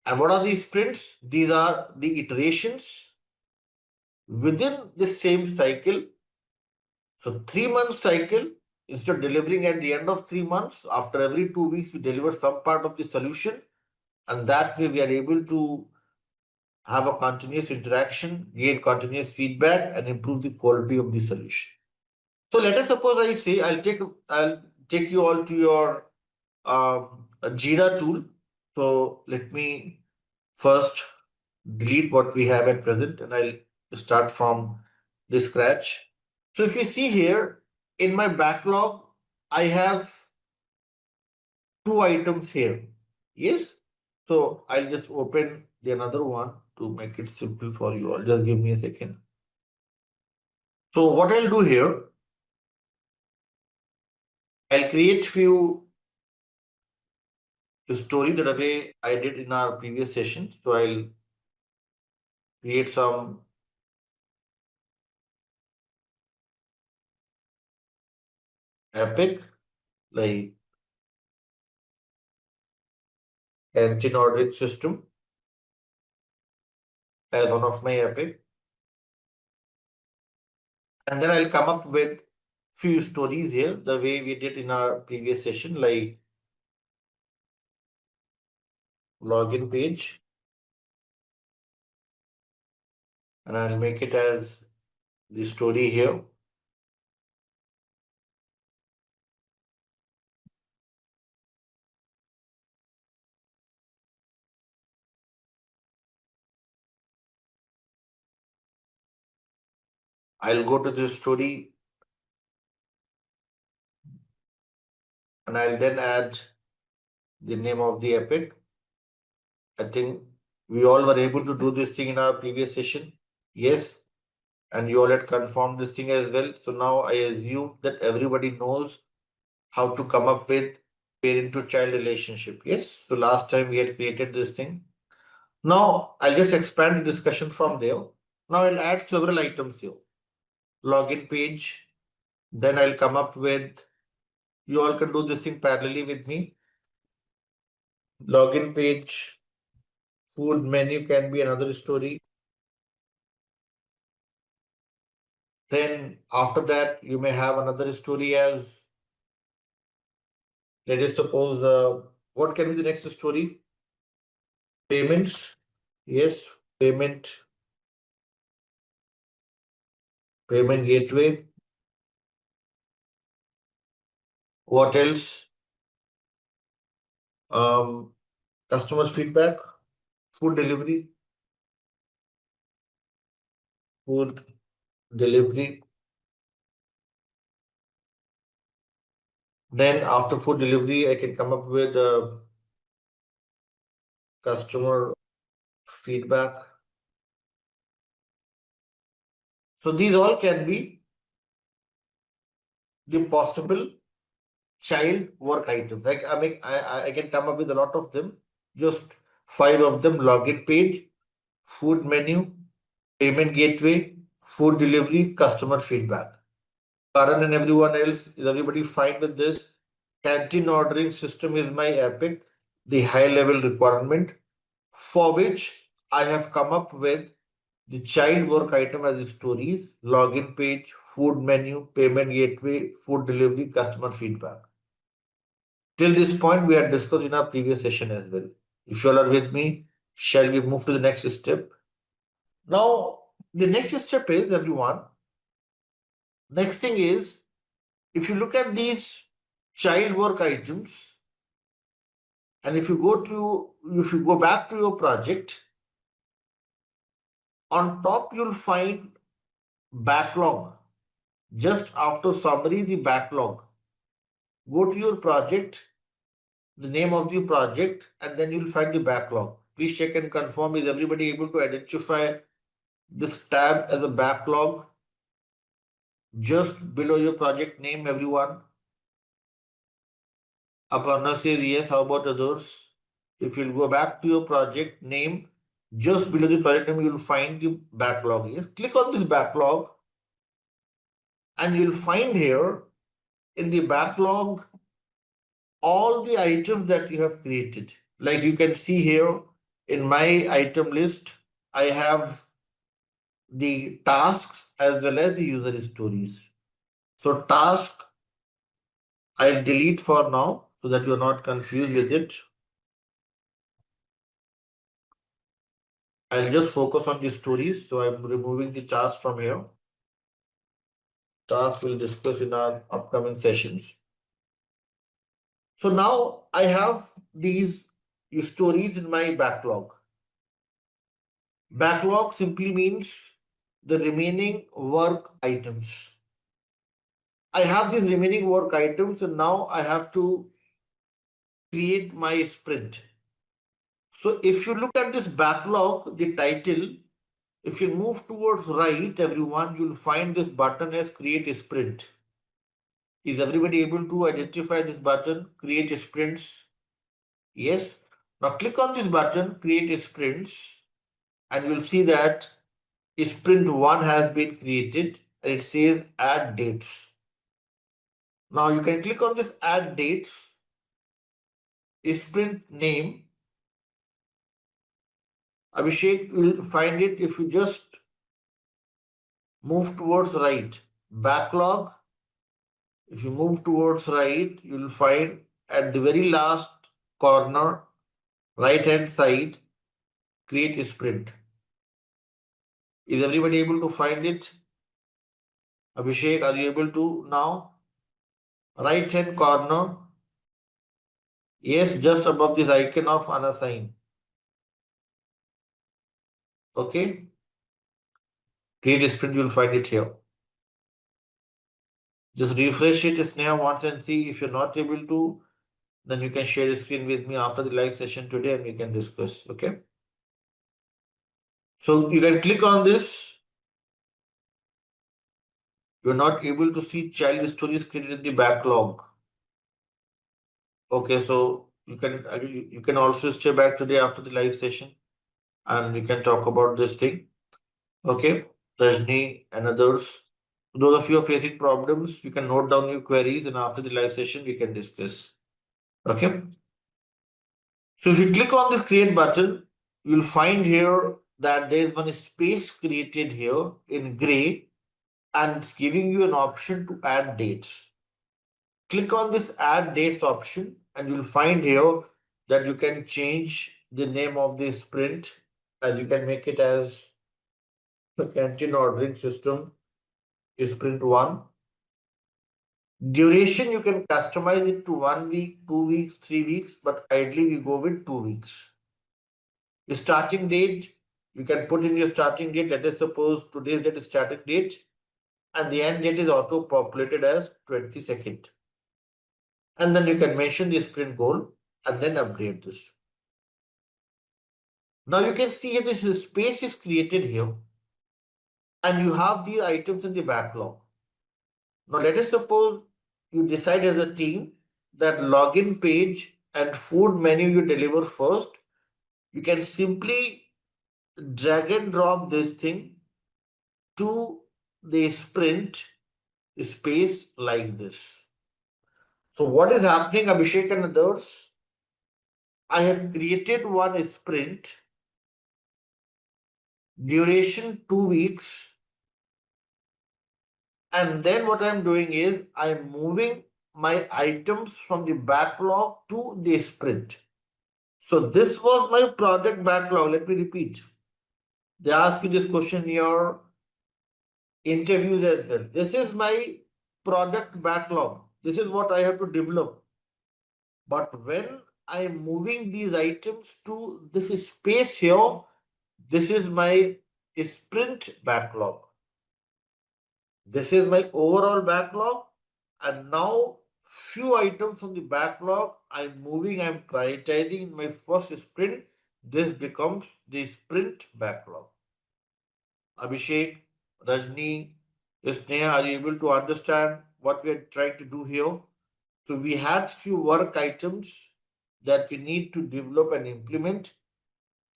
And what are these sprints? These are the iterations within the same cycle. So 3 month cycle, instead of delivering at the end of 3 months, after every 2 weeks, we deliver some part of the solution. And that way we are able to have a continuous interaction, gain continuous feedback, and improve the quality of the solution. So let us suppose I say I'll take you all to your a JIRA tool. So let me first delete what we have at present, and I'll start from the scratch. So if you see here in my backlog, I have 2 items here. Yes. So I'll just open the another one to make it simple for you all. Just give me a second. So what I'll do here, I'll create few story the way I did in our previous session. So I'll create some epic like engine ordering system as one of my epic. And then I'll come up with few stories here the way we did in our previous session, like login page. And I'll make it as the story here. I'll go to the story and I'll then add the name of the epic. I think we all were able to do this thing in our previous session. Yes. And you all had confirmed this thing as well. So now I assume that everybody knows how to come up with parent to child relationship. Yes. So last time we had created this thing. Now I'll just expand the discussion from there. Now I'll add several items here. Login page. Then I'll come up with, you all can do this thing parallelly with me. Login page, food menu can be another story. Then after that, you may have another story as, let us suppose, what can be the next story? Payments. Yes, payment gateway. What else? Customer feedback, food delivery, food delivery. Then after food delivery, I can come up with customer feedback. So these all can be the possible child work items. Like I can come up with a lot of them. Just 5 of them: login page, food menu, payment gateway, food delivery, customer feedback. Karan and everyone else, is everybody fine with this? Canteen ordering system is my epic, the high level requirement for which I have come up with the child work item as the stories, login page, food menu, payment gateway, food delivery, customer feedback. Till this point, we had discussed in our previous session as well. If you all are with me, shall we move to the next step? Now, the next step is, everyone, next thing is, if you look at these child work items, and if you go back to your project, on top you'll find backlog. Just after summary, the backlog. Go to your project, the name of the project, and then you'll find the backlog. Please check and confirm, is everybody able to identify this tab as a backlog just below your project name, everyone? Aparna says yes. How about others? If you'll go back to your project name, just below the project name, you'll find the backlog. Yes, click on this backlog and you'll find here in the backlog all the items that you have created. Like you can see here in my item list, I have the tasks as well as the user stories. So task, I'll delete for now so that you're not confused with it. I'll just focus on the stories. So I'm removing the task from here. Task we'll discuss in our upcoming sessions. So now I have these stories in my backlog. Backlog simply means the remaining work items. I have these remaining work items and now I have to create my sprint. So if you look at this backlog, the title, if you move towards right, everyone, you'll find this button as create a sprint. Is everybody able to identify this button, create sprints? Yes. Now click on this button, create sprints, and you'll see that sprint 1 has been created and it says add dates. Now you can click on this add dates, sprint name. Abhishek, you'll find it if you just move towards right. Backlog, if you move towards right, you'll find at the very last corner, right hand side, create a sprint. Is everybody able to find it? Abhishek, are you able to now? Right hand corner. Yes, just above this icon of unassign. Okay. Create a sprint, you'll find it here. Just refresh it, Sneha, once and see. If you're not able to, then you can share your screen with me after the live session today and we can discuss. Okay. So you can click on this. You're not able to see child stories created in the backlog. Okay, so you can also stay back today after the live session and we can talk about this thing. Okay, Rajni and others. Those of you who are facing problems, you can note down your queries and after the live session, we can discuss. Okay. So if you click on this create button, you'll find here that there is one space created here in gray and it's giving you an option to add dates. Click on this add dates option and you'll find here that you can change the name of the sprint and you can make it as the canteen ordering system is sprint 1. Duration, you can customize it to 1 week, 2 weeks, 3 weeks, but ideally we go with 2 weeks. The starting date, you can put in your starting date. Let us suppose today's date is starting date and the end date is auto populated as 22nd. And then you can mention the sprint goal and then update this. Now you can see here this space is created here and you have these items in the backlog. Now let us suppose you decide as a team that login page and food menu you deliver first. You can simply drag and drop this thing to the sprint space like this. So what is happening, Abhishek and others? I have created one sprint, duration 2 weeks, and then what I'm doing is I'm moving my items from the backlog to the sprint. So this was my project backlog. Let me repeat. They ask you this question in your interviews as well. This is my product backlog. This is what I have to develop. But when I'm moving these items to this space here, this is my sprint backlog. This is my overall backlog. And now few items from the backlog I'm moving, I'm prioritizing in my first sprint. This becomes the sprint backlog. Abhishek, Rajni, Sneha, are you able to understand what we are trying to do here? So we had few work items that we need to develop and implement,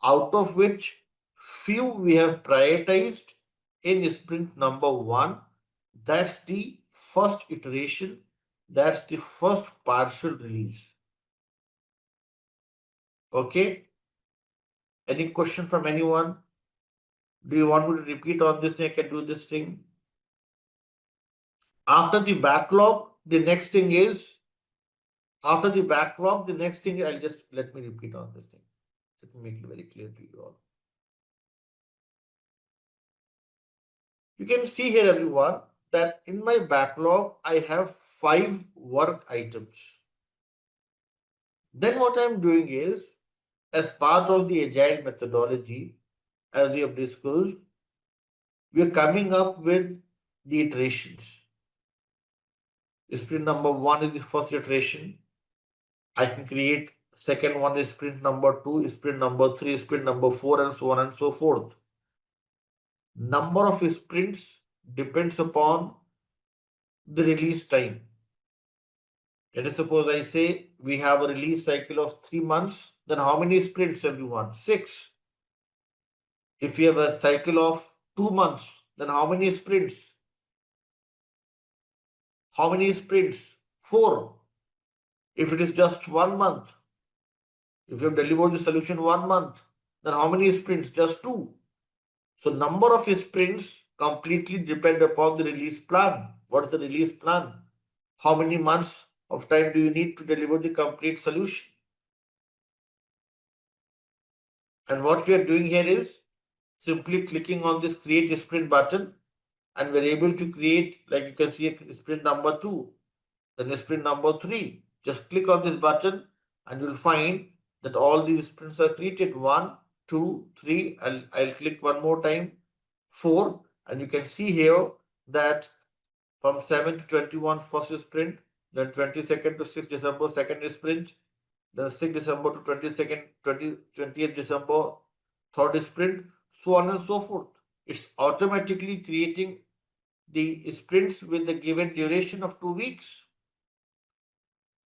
out of which few we have prioritized in sprint number 1. That's the first iteration. That's the first partial release. Okay. Any question from anyone? Do you want me to repeat on this thing? I can do this thing. After the backlog, the next thing is, let me repeat on this thing. Let me make it very clear to you all. You can see here, everyone, that in my backlog, I have 5 work items. Then what I'm doing is, as part of the agile methodology, as we have discussed, we are coming up with the iterations. Sprint number 1 is the first iteration. I can create second one is sprint number 2, sprint number 3, sprint number 4, and so on and so forth. Number of sprints depends upon the release time. Let us suppose I say we have a release cycle of 3 months, then how many sprints everyone? 6. If you have a cycle of 2 months, then how many sprints? How many sprints? 4. If it is just 1 month, if you have delivered the solution 1 month, then how many sprints? Just 2. So number of sprints completely depend upon the release plan. What is the release plan? How many months of time do you need to deliver the complete solution? And what we are doing here is simply clicking on this create sprint button and we're able to create, like you can see, a sprint number 2, then a sprint number 3. Just click on this button and you'll find that all these sprints are created. 1, 2, 3. I'll click one more time. 4. And you can see here that from 7 to 21 first sprint, then 22nd to 6th December, second sprint, then 6th December to 20th December, third sprint, so on and so forth. It's automatically creating the sprints with the given duration of 2 weeks.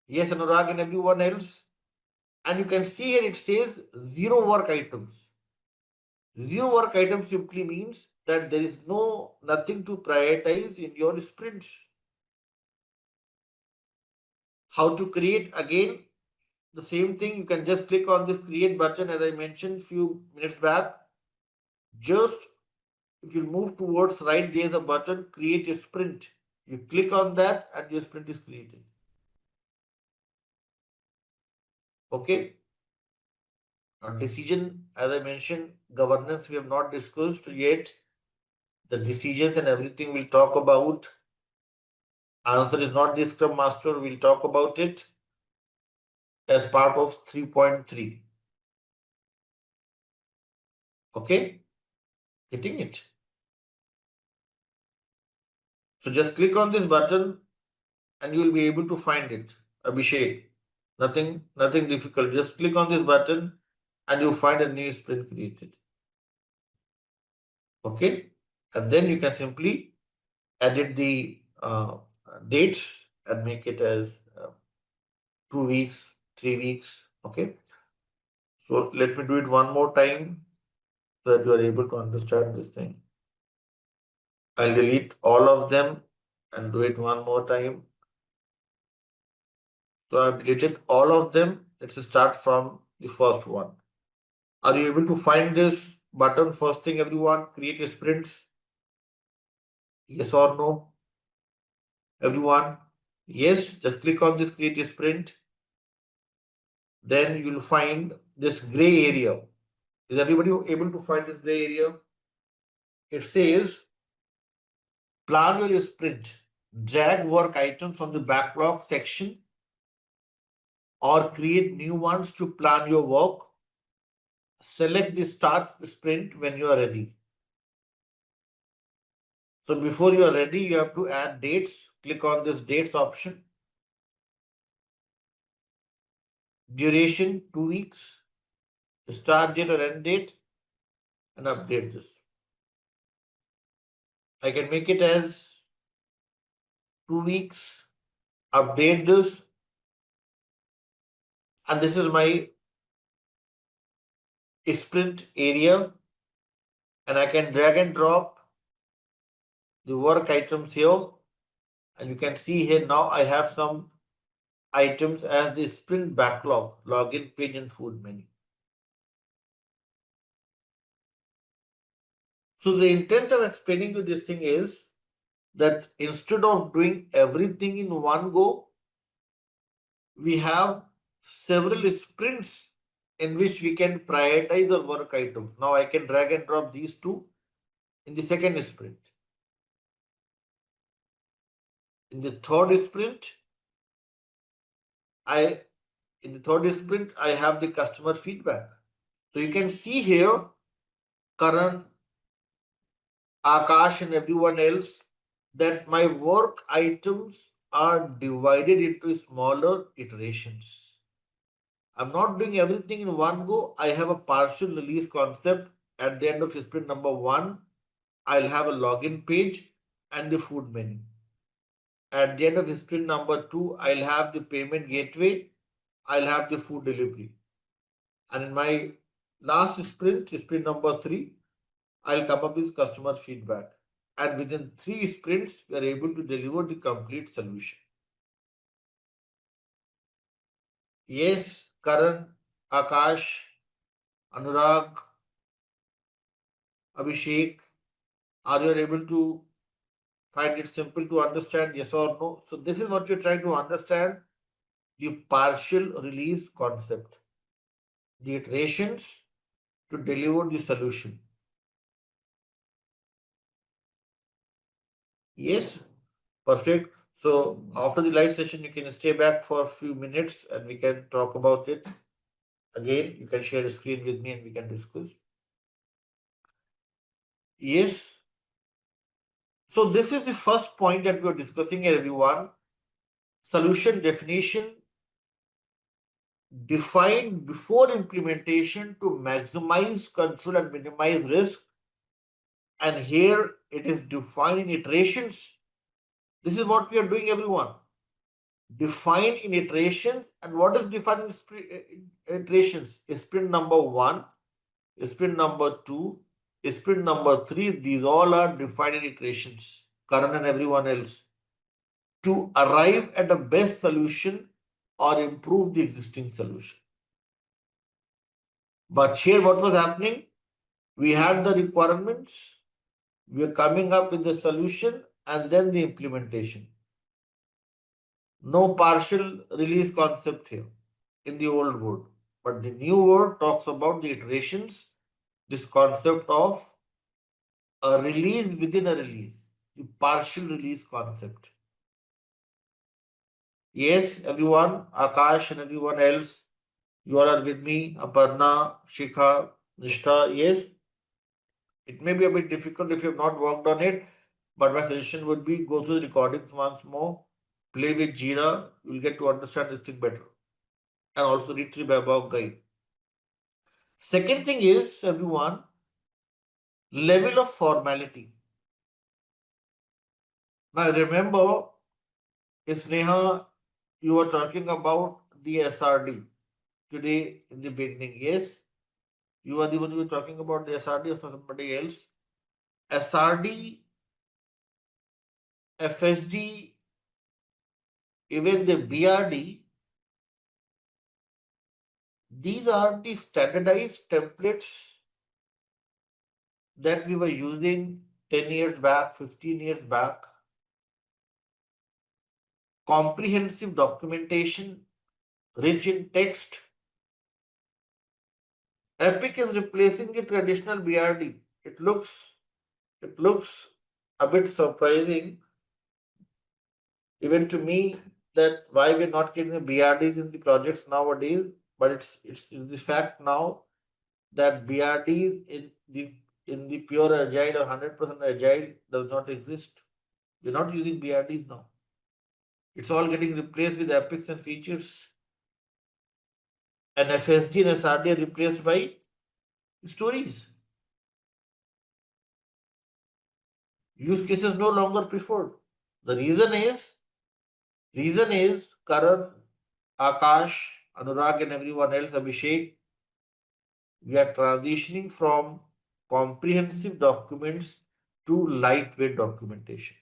Yes, Anurag and everyone else. And you can see here it says 0 work items. 0 work items simply means that there is nothing to prioritize in your sprints. How to create? Again, the same thing. You can just click on this create button as I mentioned few minutes back. Just if you move towards right, there is a button create a sprint. You click on that and your sprint is created. Okay. Decision, as I mentioned, governance we have not discussed yet. The decisions and everything we'll talk about. Answer is not the Scrum Master. We'll talk about it as part of 3.3. Okay, getting it. So just click on this button and you will be able to find it. Abhishek, nothing difficult. Just click on this button and you'll find a new sprint created. Okay, and then you can simply edit the dates and make it as 2 weeks, 3 weeks. Okay, so let me do it one more time so that you are able to understand this thing. I'll delete all of them and do it one more time. So I've deleted all of them. Let's start from the first one. Are you able to find this button? First thing, everyone, create a sprints. Yes or no? Everyone? Yes, just click on this create a sprint. Then you'll find this gray area. Is everybody able to find this gray area? It says plan your sprint. Drag work items from the backlog section or create new ones to plan your work. Select the start sprint when you are ready. So before you are ready, you have to add dates. Click on this dates option. Duration 2 weeks. Start date or end date and update this. I can make it as 2 weeks. Update this. And this is my sprint area. And I can drag and drop the work items here. And you can see here now I have some items as the sprint backlog, login page and food menu. So the intent of explaining you this thing is that instead of doing everything in one go, we have several sprints in which we can prioritize the work items. Now I can drag and drop these two in the second sprint. In the third sprint, I have the customer feedback. So you can see here, Karan, Akash and everyone else, that my work items are divided into smaller iterations. I'm not doing everything in one go. I have a partial release concept. At the end of sprint number 1, I'll have a login page and the food menu. At the end of sprint number 2, I'll have the payment gateway. I'll have the food delivery. And in my last sprint number 3, I'll come up with customer feedback. And within 3 sprints, we are able to deliver the complete solution. Yes, Karan, Akash, Anurag, Abhishek, are you able to find it simple to understand? Yes or no? So this is what you're trying to understand, the partial release concept, the iterations to deliver the solution. Yes, perfect. So after the live session, you can stay back for a few minutes and we can talk about it. Again, you can share a screen with me and we can discuss. Yes. So this is the first point that we are discussing here, everyone. solution definition defined before implementation to maximize control and minimize risk. And here it is defined in iterations. This is what we are doing, everyone. Defined in iterations. And what is defined in iterations? Sprint number 1, sprint number 2, sprint number 3. These all are defined in iterations. Karan and everyone else. To arrive at the best solution or improve the existing solution. But here what was happening? We had the requirements, we are coming up with the solution and then the implementation. No partial release concept here in the old word. But the new word talks about the iterations, this concept of a release within a release, the partial release concept. Yes, everyone, Akash and everyone else, you all are with me, Aparna, Shikha, Nishtha, yes. It may be a bit difficult if you have not worked on it, but my suggestion would be go through the recordings once more, play with JIRA, you will get to understand this thing better. And also read through PMBOK guide. Second thing is, everyone, level of formality. Now remember, Sneha, you were talking about the SRD today in the beginning. Yes, you are the one who were talking about the SRD or somebody else. SRD, FSD, even the BRD, these are the standardized templates that we were using 10 years back, 15 years back. Comprehensive documentation, rich in text. Epic is replacing the traditional BRD. It looks a bit surprising, even to me, that why we're not getting the BRDs in the projects nowadays. But it's the fact now that BRDs in the pure agile or 100% agile does not exist. We're not using BRDs now. It's all getting replaced with epics and features. And FSD and SRD are replaced by stories. Use cases no longer preferred. The reason is Karan, Akash, Anurag and everyone else, Abhishek, we are transitioning from comprehensive documents to lightweight documentation.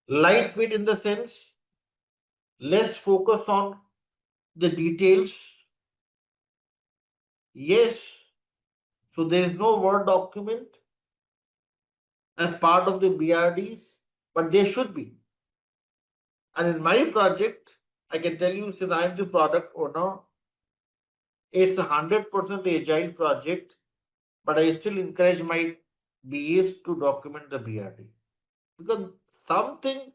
Lightweight in the sense, less focus on the details. Yes, so there is no Word document as part of the BRDs, but there should be. And in my project, I can tell you, since I am the product owner, it's a 100% agile project, but I still encourage my BAs to document the BRD. Because something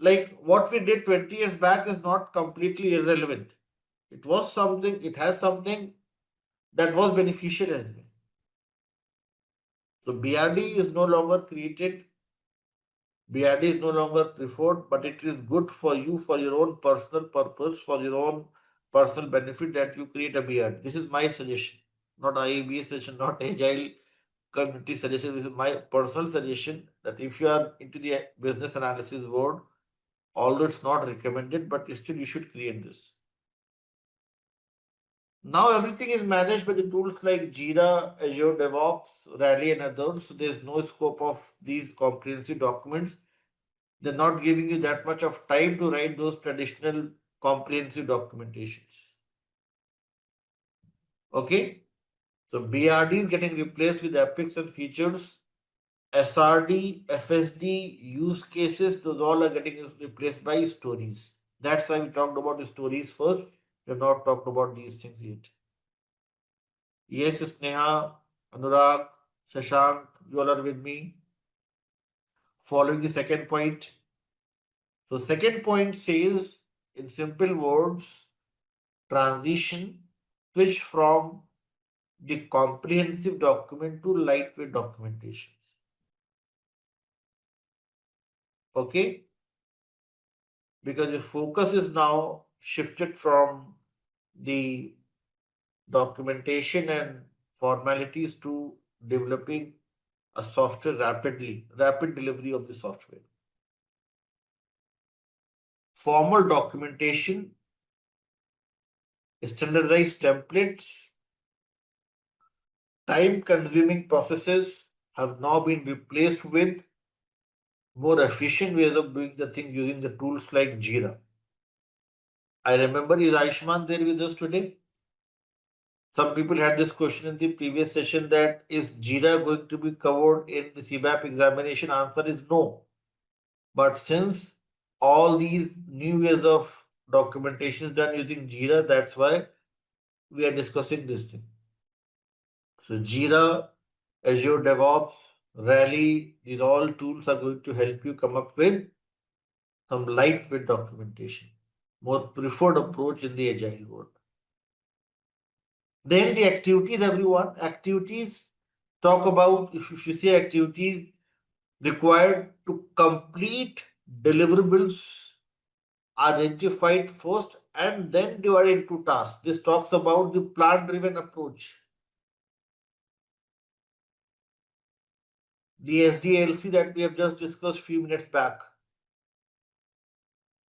like what we did 20 years back is not completely irrelevant. It has something that was beneficial as well. So BRD is no longer created, BRD is no longer preferred, but it is good for you for your own personal purpose, for your own personal benefit that you create a BRD. This is my suggestion, not IABA suggestion, not Agile community suggestion. This is my personal suggestion that if you are into the business analysis world, although it's not recommended, but still you should create this. Now everything is managed by the tools like JIRA, Azure DevOps, Rally and others. So there's no scope of these comprehensive documents. They're not giving you that much of time to write those traditional comprehensive documentations. Okay. So BRD is getting replaced with epics and features. SRD, FSD, use cases, those all are getting replaced by stories. That's why we talked about the stories first. We have not talked about these things yet. Yes, Sneha, Anurag, Shashank, you all are with me. Following the second point. So second point says, in simple words, transition, switch from the comprehensive document to lightweight documentation. Okay. because the focus is now shifted from the documentation and formalities to developing a software rapid delivery of the software. Formal documentation, standardized templates, time-consuming processes have now been replaced with more efficient ways of doing the thing using the tools like JIRA. I remember, is Aishman there with us today? Some people had this question in the previous session that is JIRA going to be covered in the CBAP examination? Answer is no. But since all these new ways of documentation is done using JIRA, that's why we are discussing this thing. So JIRA, Azure DevOps, Rally, these all tools are going to help you come up with some lightweight documentation, more preferred approach in the agile world. Then the activities, everyone. Activities talk about, if you see activities required to complete deliverables identified first and then divided into tasks. This talks about the plan-driven approach. The SDLC that we have just discussed a few minutes back.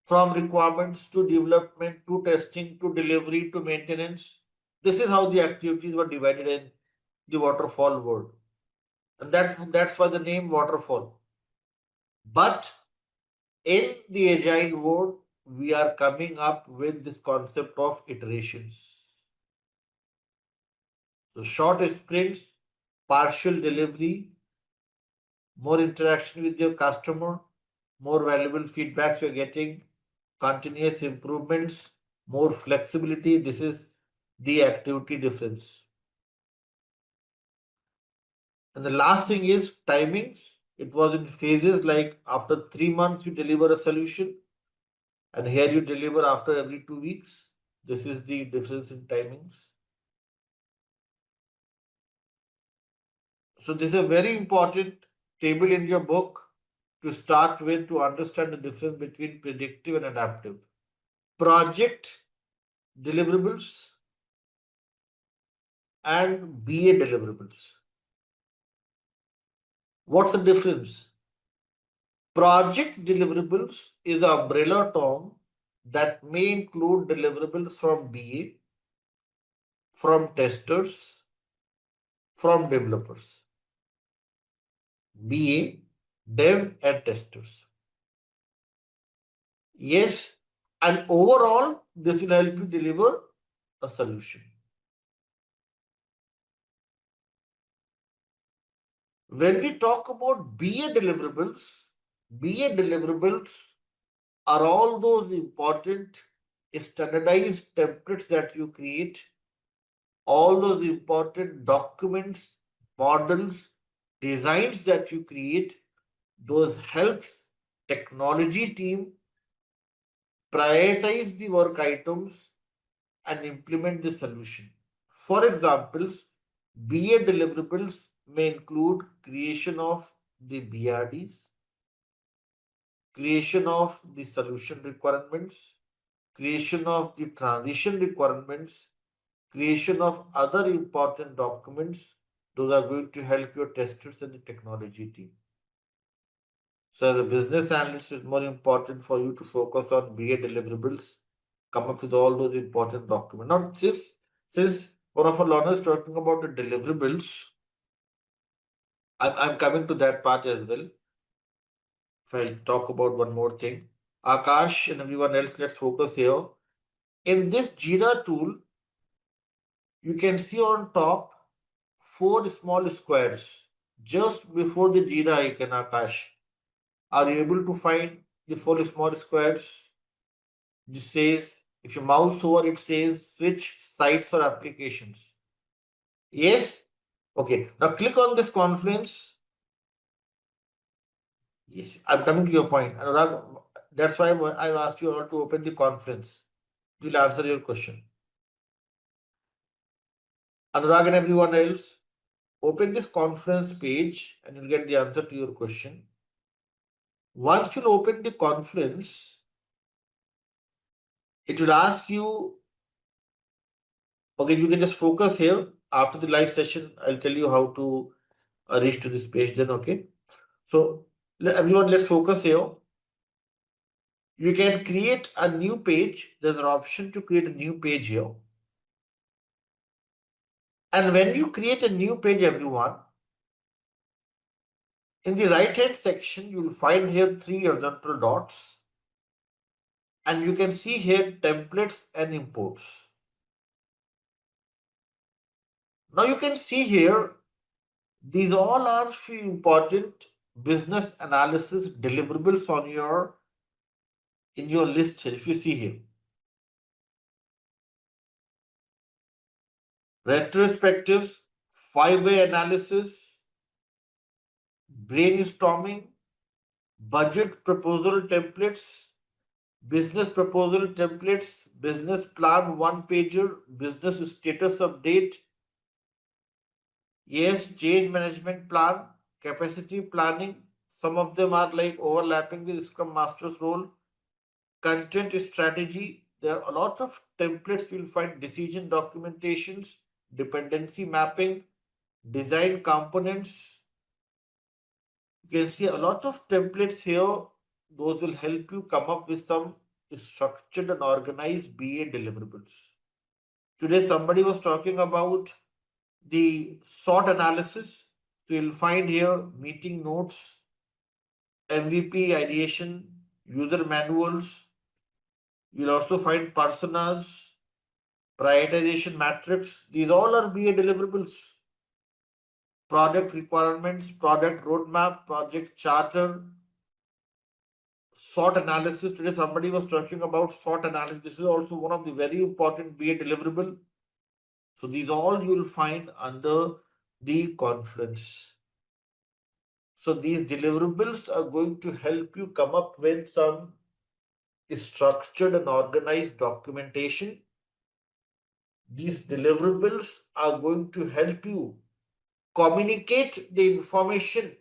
From requirements to development to testing to delivery to maintenance. This is how the activities were divided in the waterfall world. And that's why the name waterfall. But in the agile world, we are coming up with this concept of iterations. So short sprints, partial delivery, more interaction with your customer, more valuable feedbacks you're getting, continuous improvements, more flexibility. This is the activity difference. And the last thing is timings. It was in phases, like after 3 months you deliver a solution, and here you deliver after every 2 weeks. This is the difference in timings. So this is a very important table in your book to start with, to understand the difference between predictive and adaptive. Project deliverables and BA deliverables. What's the difference? Project deliverables is an umbrella term that may include deliverables from BA, from testers, from developers. BA, dev and testers. Yes, and overall, this will help you deliver a solution. When we talk about BA deliverables are all those important standardized templates that you create, all those important documents, models, designs that you create. Those helps technology team prioritize the work items and implement the solution. For examples, BA deliverables may include creation of the BRDs, creation of the solution requirements, creation of the transition requirements, creation of other important documents. Those are going to help your testers and the technology team. So as a business analyst, it's more important for you to focus on BA deliverables, come up with all those important documents. Now, since one of our learners talking about the deliverables, I'm coming to that part as well. If I talk about one more thing, Akash and everyone else, let's focus here. In this JIRA tool, you can see on top 4 small squares just before the JIRA icon, Akash. Are you able to find the 4 small squares? This says, if you mouse over, it says switch sites or applications. Yes? Okay. Now click on this Confluence. Yes, I'm coming to your point. Anurag, that's why I've asked you all to open the Confluence. It will answer your question. Anurag and everyone else, open this Confluence page and you'll get the answer to your question. Once you open the Confluence, It will ask you, okay, you can just focus here. After the live session, I'll tell you how to reach to this page then, okay? So everyone, let's focus here. You can create a new page. There's an option to create a new page here. And when you create a new page, everyone, in the right hand section, you'll find here 3 horizontal dots. And you can see here templates and imports. Now you can see here, these all are few important business analysis deliverables on in your list here. If you see here, retrospectives, 5-way analysis, brainstorming, budget proposal templates, business proposal templates, business plan 1-pager, business status update, yes, change management plan, capacity planning. Some of them are like overlapping with Scrum Master's role. Content strategy. There are a lot of templates. You'll find decision documentations, dependency mapping, design components. You can see a lot of templates here. Those will help you come up with some structured and organized BA deliverables. Today, somebody was talking about the SWOT analysis. So you'll find here meeting notes, MVP ideation, user manuals. You'll also find personas, prioritization matrix. These all are BA deliverables. Project requirements, project roadmap, project charter, SWOT analysis. Today somebody was talking about SWOT analysis. This is also one of the very important BA deliverable. So these all you will find under the Confluence. So these deliverables are going to help you come up with some structured and organized documentation. These deliverables are going to help you communicate the information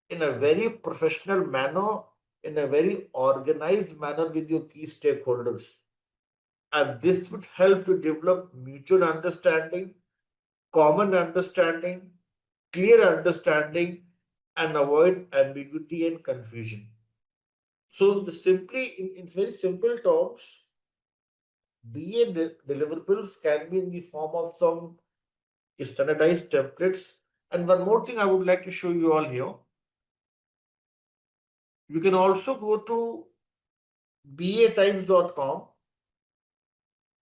in a very professional manner, in a very organized manner with your key stakeholders. And this would help to develop mutual understanding, common understanding, clear understanding, and avoid ambiguity and confusion. So in very simple terms, BA deliverables can be in the form of some standardized templates. And one more thing I would like to show you all here. You can also go to batimes.com,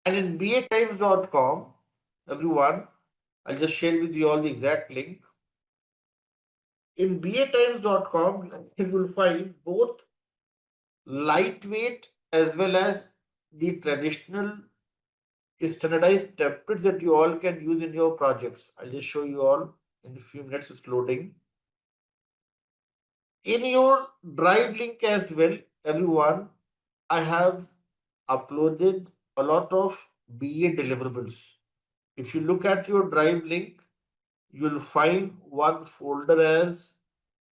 and in batimes.com, everyone, I'll just share with you all the exact link. In batimes.com, you will find both lightweight as well as the traditional standardized templates that you all can use in your projects. I'll just show you all in a few minutes. It's loading. In your Drive link as well, everyone, I have uploaded a lot of BA deliverables. If you look at your Drive link, you'll find one folder as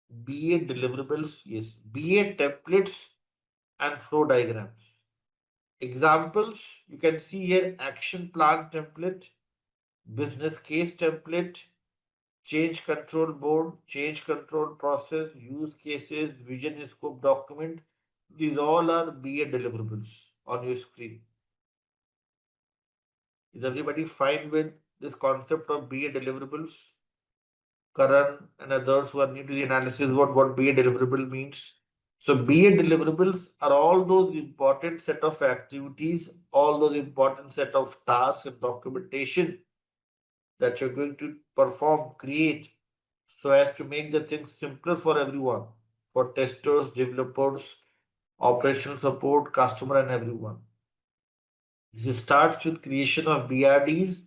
BA deliverables, yes, BA templates and flow diagrams. Examples, you can see here action plan template, business case template, change control board, change control process, use cases, vision and scope document. These all are BA deliverables on your screen. Is everybody fine with this concept of BA deliverables? Karan and others who are new to the analysis, what BA deliverable means. So BA deliverables are all those important set of activities, all those important set of tasks and documentation that you're going to perform, create, so as to make the things simpler for everyone, for testers, developers, operational support, customer, and everyone. This starts with creation of BRDs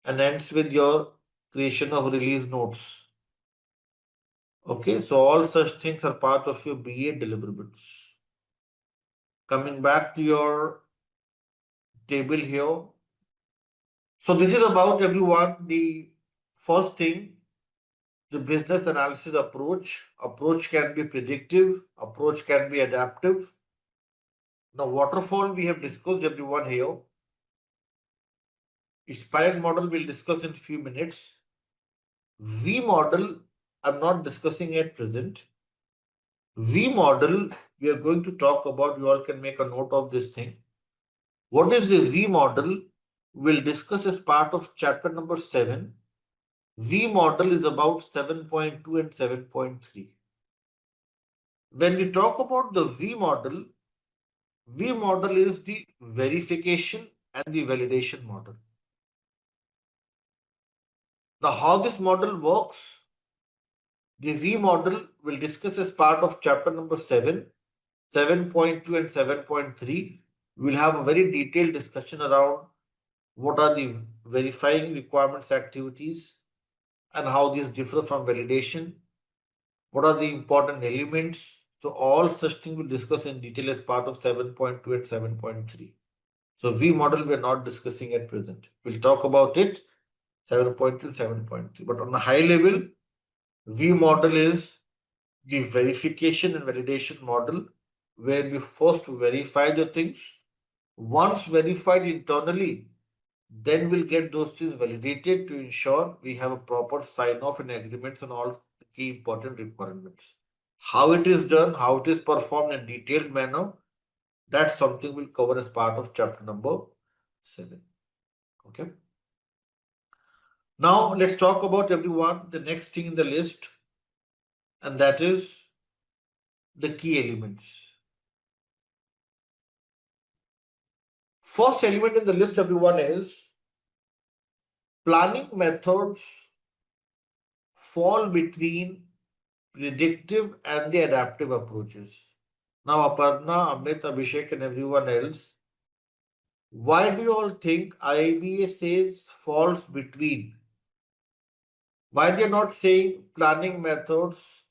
and ends with your creation of release notes. Okay, so all such things are part of your BA deliverables. Coming back to your table here. So this is about everyone. The first thing, the business analysis approach. Approach can be predictive, approach can be adaptive. Now, waterfall we have discussed everyone here. Spiral model we'll discuss in few minutes. V model I'm not discussing at present. V model we are going to talk about. You all can make a note of this thing. What is the V model? We'll discuss as part of chapter number 7. V model is about 7.2 and 7.3. When we talk about the V model is the verification and the validation model. Now, how this model works, the V model we'll discuss as part of chapter number 7, 7.2 and 7.3. We'll have a very detailed discussion around what are the verifying requirements activities and how these differ from validation. What are the important elements? So all such things we'll discuss in detail as part of 7.2 and 7.3. So V model we're not discussing at present. We'll talk about it 7.2, 7.3. But on a high level, V model is the verification and validation model where we first verify the things. Once verified internally, then we'll get those things validated to ensure we have a proper sign-off and agreements on all the key important requirements. How it is done, how it is performed in detailed manner, that's something we'll cover as part of chapter number 7. Okay. Now let's talk about everyone the next thing in the list, and that is the key elements. First element in the list, everyone, is planning methods fall between predictive and the adaptive approaches. Now, Aparna, Amit, Abhishek, and everyone else, why do you all think IBA says falls between? Why they are not saying planning methods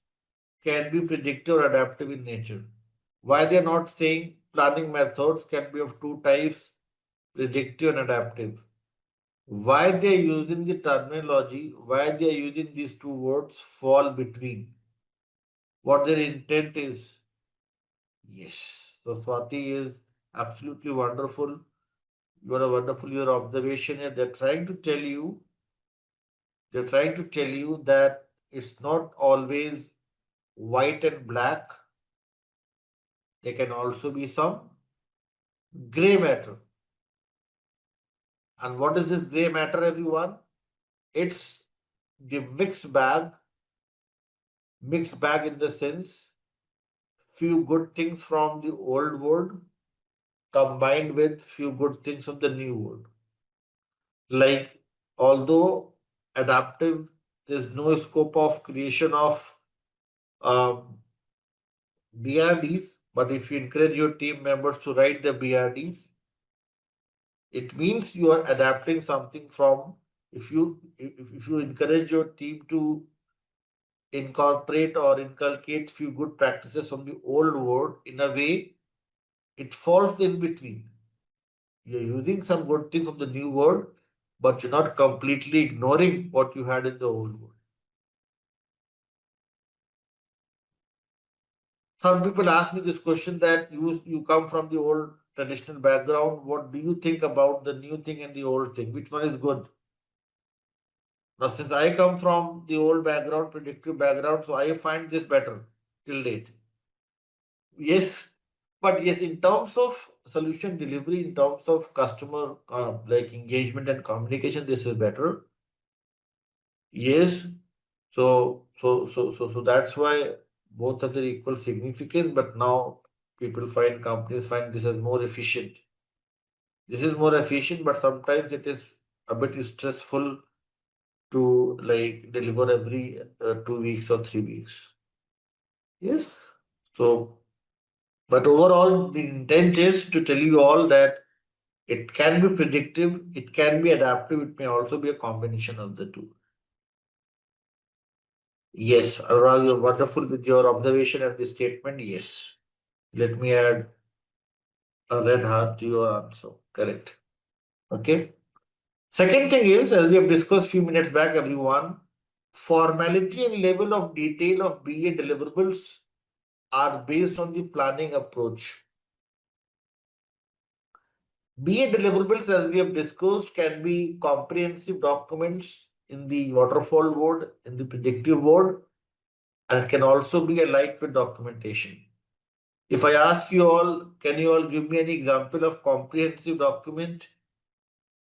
can be predictive or adaptive in nature? Why they are not saying planning methods can be of two types, predictive and adaptive? Why they are using the terminology, why they are using these two words, fall between? What their intent is? Yes. So Swati is absolutely wonderful. You are a wonderful, your observation here. They're trying to tell you that it's not always white and black. There can also be some gray matter. And what is this gray matter, everyone? It's the mixed bag in the sense few good things from the old world combined with few good things of the new world. Like, although adaptive, there's no scope of creation of BRDs, but if you encourage your team members to write the BRDs, it means you are adapting something from, if you encourage your team to incorporate or inculcate few good practices from the old world, in a way, it falls in between. You're using some good things from the new world, but you're not completely ignoring what you had in the old world. Some people ask me this question that you come from the old traditional background. What do you think about the new thing and the old thing? Which one is good? Now, since I come from the old background, predictive background, so I find this better till date. Yes, but yes, in terms of solution delivery, in terms of customer like engagement and communication, this is better. Yes, so that's why both of them equal significance. But now companies find this as more efficient. This is more efficient, but sometimes it is a bit stressful to like deliver every 2 weeks or 3 weeks. Yes. So, but overall, the intent is to tell you all that it can be predictive, it can be adaptive, it may also be a combination of the two. Yes, Anurag, you're wonderful with your observation and the statement. Yes. Let me add a red heart to your answer. Correct. Okay. Second thing is, as we have discussed few minutes back, everyone, formality and level of detail of BA deliverables are based on the planning approach. BA deliverables, as we have discussed, can be comprehensive documents in the waterfall mode, in the predictive mode, and it can also be a lightweight documentation. If I ask you all, can you all give me any example of comprehensive document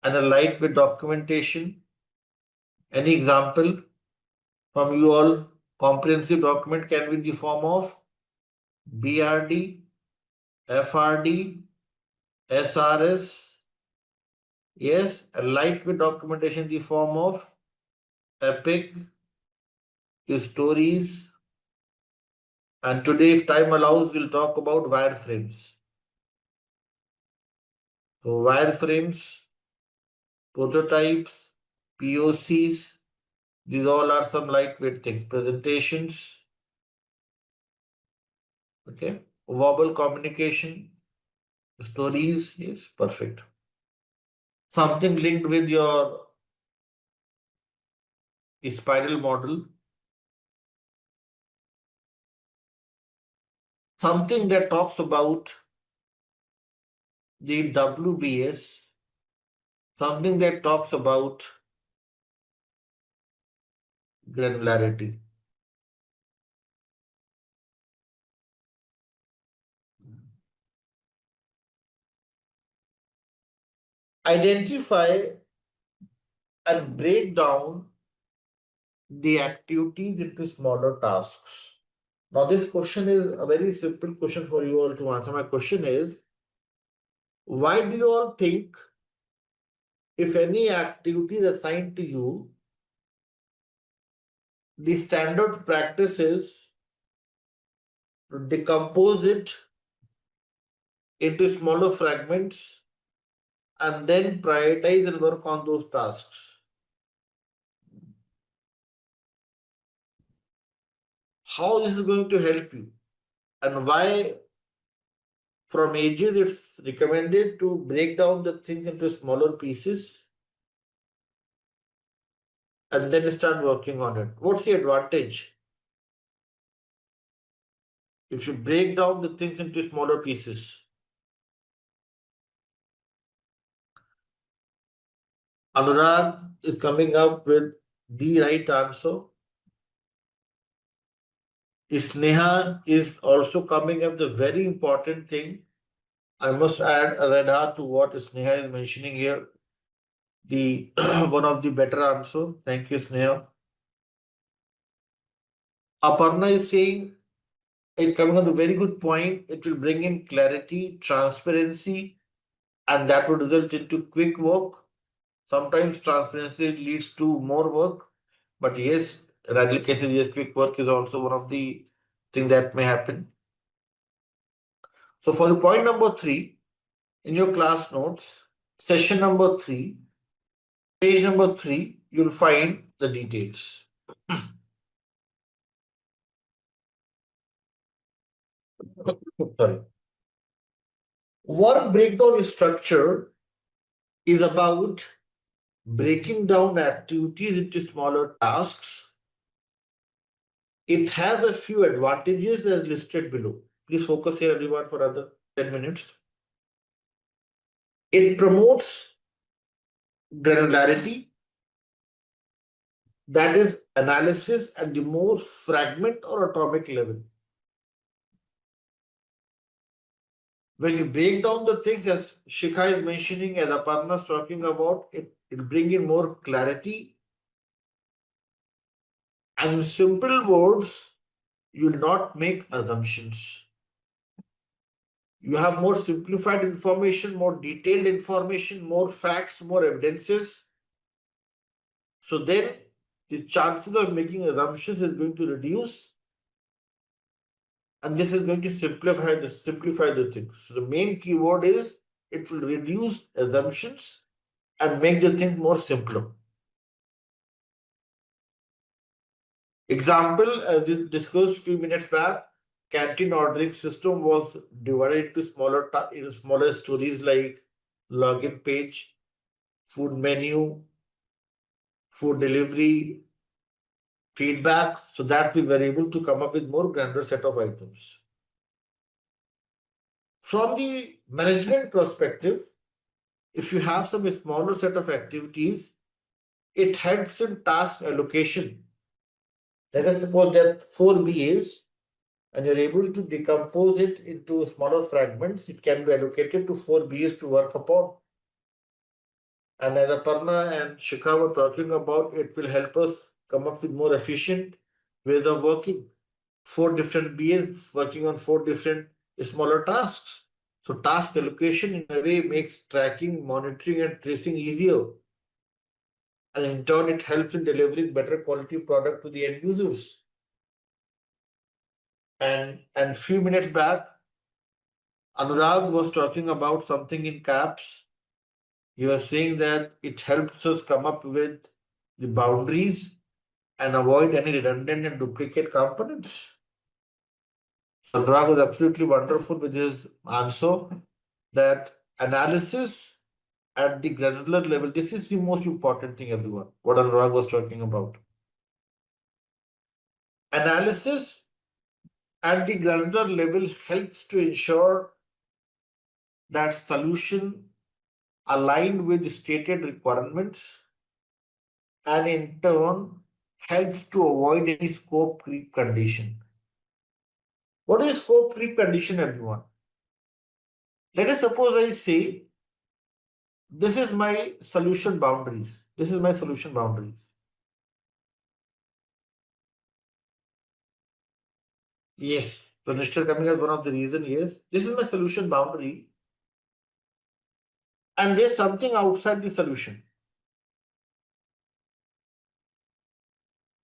and a lightweight documentation? Any example from you all? Comprehensive document can be in the form of BRD, FRD, SRS. Yes, a lightweight documentation in the form of Epic, stories, and today, if time allows, we'll talk about wireframes. So wireframes, prototypes, POCs, these all are some lightweight things. Presentations, okay, verbal communication, stories, yes, perfect. Something linked with your spiral model, something that talks about the WBS, something that talks about granularity. Identify and break down the activities into smaller tasks. Now, this question is a very simple question for you all to answer. My question is, why do you all think if any activity is assigned to you, the standard practice is to decompose it into smaller fragments and then prioritize and work on those tasks? How this is going to help you, and why from ages it's recommended to break down the things into smaller pieces and then start working on it. What's the advantage if you break down the things into smaller pieces? Anurag is coming up with the right answer. Sneha is also coming up with a very important thing. I must add a red heart to what Sneha is mentioning here. The one of the better answer. Thank you, Sneha. Aparna is saying it coming up with a very good point. It will bring in clarity, transparency, and that would result into quick work. Sometimes transparency leads to more work, but yes, in ideal cases, yes, quick work is also one of the things that may happen. So for the point number 3, in your class notes, session number 3, page number 3, you'll find the details. Sorry. Work breakdown structure is about breaking down activities into smaller tasks. It has a few advantages as listed below. Please focus here, everyone, for another 10 minutes. It promotes granularity, that is, analysis at the more fragment or atomic level. When you break down the things, as Shikha is mentioning, as Aparna is talking about, it brings in more clarity. And in simple words, you will not make assumptions. You have more simplified information, more detailed information, more facts, more evidences. So then the chances of making assumptions is going to reduce. And this is going to simplify the things. So the main keyword is it will reduce assumptions and make the things more simpler. Example, as we discussed a few minutes back, canteen ordering system was divided into smaller stories like login page, food menu, food delivery, feedback, so that we were able to come up with more granular set of items. From the management perspective, if you have some smaller set of activities, it helps in task allocation. Let us suppose that 4 BAs and you're able to decompose it into smaller fragments. It can be allocated to 4 BAs to work upon. And as Aparna and Shikha were talking about, it will help us come up with more efficient ways of working. 4 different BAs working on 4 different smaller tasks. So task allocation in a way makes tracking, monitoring, and tracing easier. And in turn, it helps in delivering better quality product to the end users. And few minutes back, Anurag was talking about something in caps. He was saying that it helps us come up with the boundaries and avoid any redundant and duplicate components. So Anurag was absolutely wonderful with his answer that analysis at the granular level, this is the most important thing, everyone, what Anurag was talking about. Analysis at the granular level helps to ensure that solution aligned with stated requirements and in turn helps to avoid any scope creep condition. What is scope creep condition, everyone? Let us suppose I say, this is my solution boundaries. This is my solution boundaries. Yes, so Nishta coming as one of the reason, yes, this is my solution boundary and there's something outside the solution.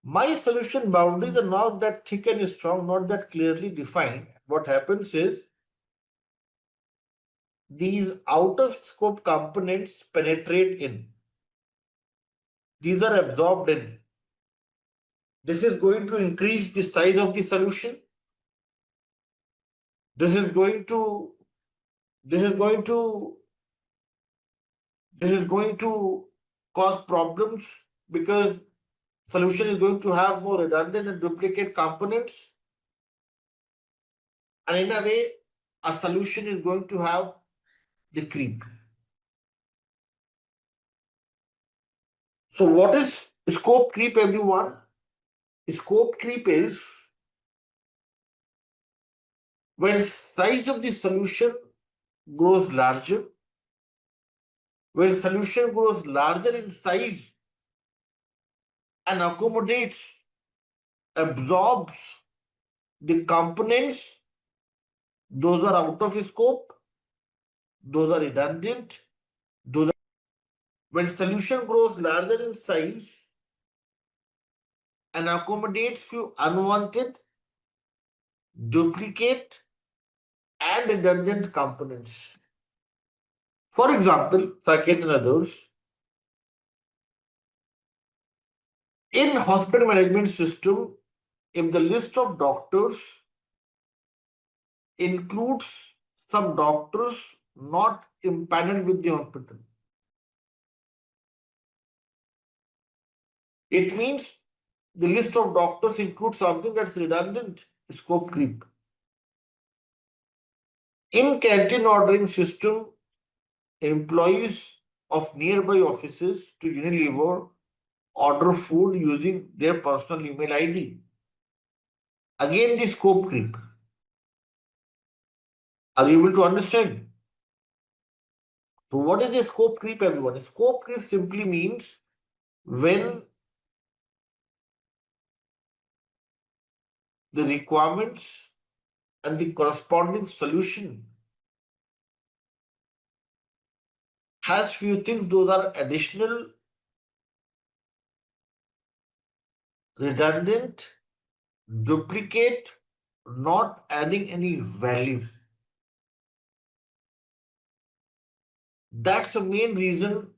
My solution boundaries are not that thick and strong, not that clearly defined. What happens is these out of scope components penetrate in. These are absorbed in. This is going to increase the size of the solution. This is going to cause problems because solution is going to have more redundant and duplicate components. And in a way, a solution is going to have the creep. So what is scope creep, everyone? Scope creep is when size of the solution grows larger. When solution grows larger in size and accommodates, absorbs the components, those are out of scope, those are redundant, when solution grows larger in size and accommodates few unwanted, duplicate, and redundant components. For example, Saket and others, in hospital management system, if the list of doctors includes some doctors not empaneled with the hospital, it means the list of doctors includes something that's redundant, scope creep. In canteen ordering system, employees of nearby offices to Unilever order food using their personal email ID. Again, the scope creep. Are you able to understand? So what is a scope creep, everyone? Scope creep simply means when the requirements and the corresponding solution has few things, those are additional, redundant, duplicate, not adding any value. That's the main reason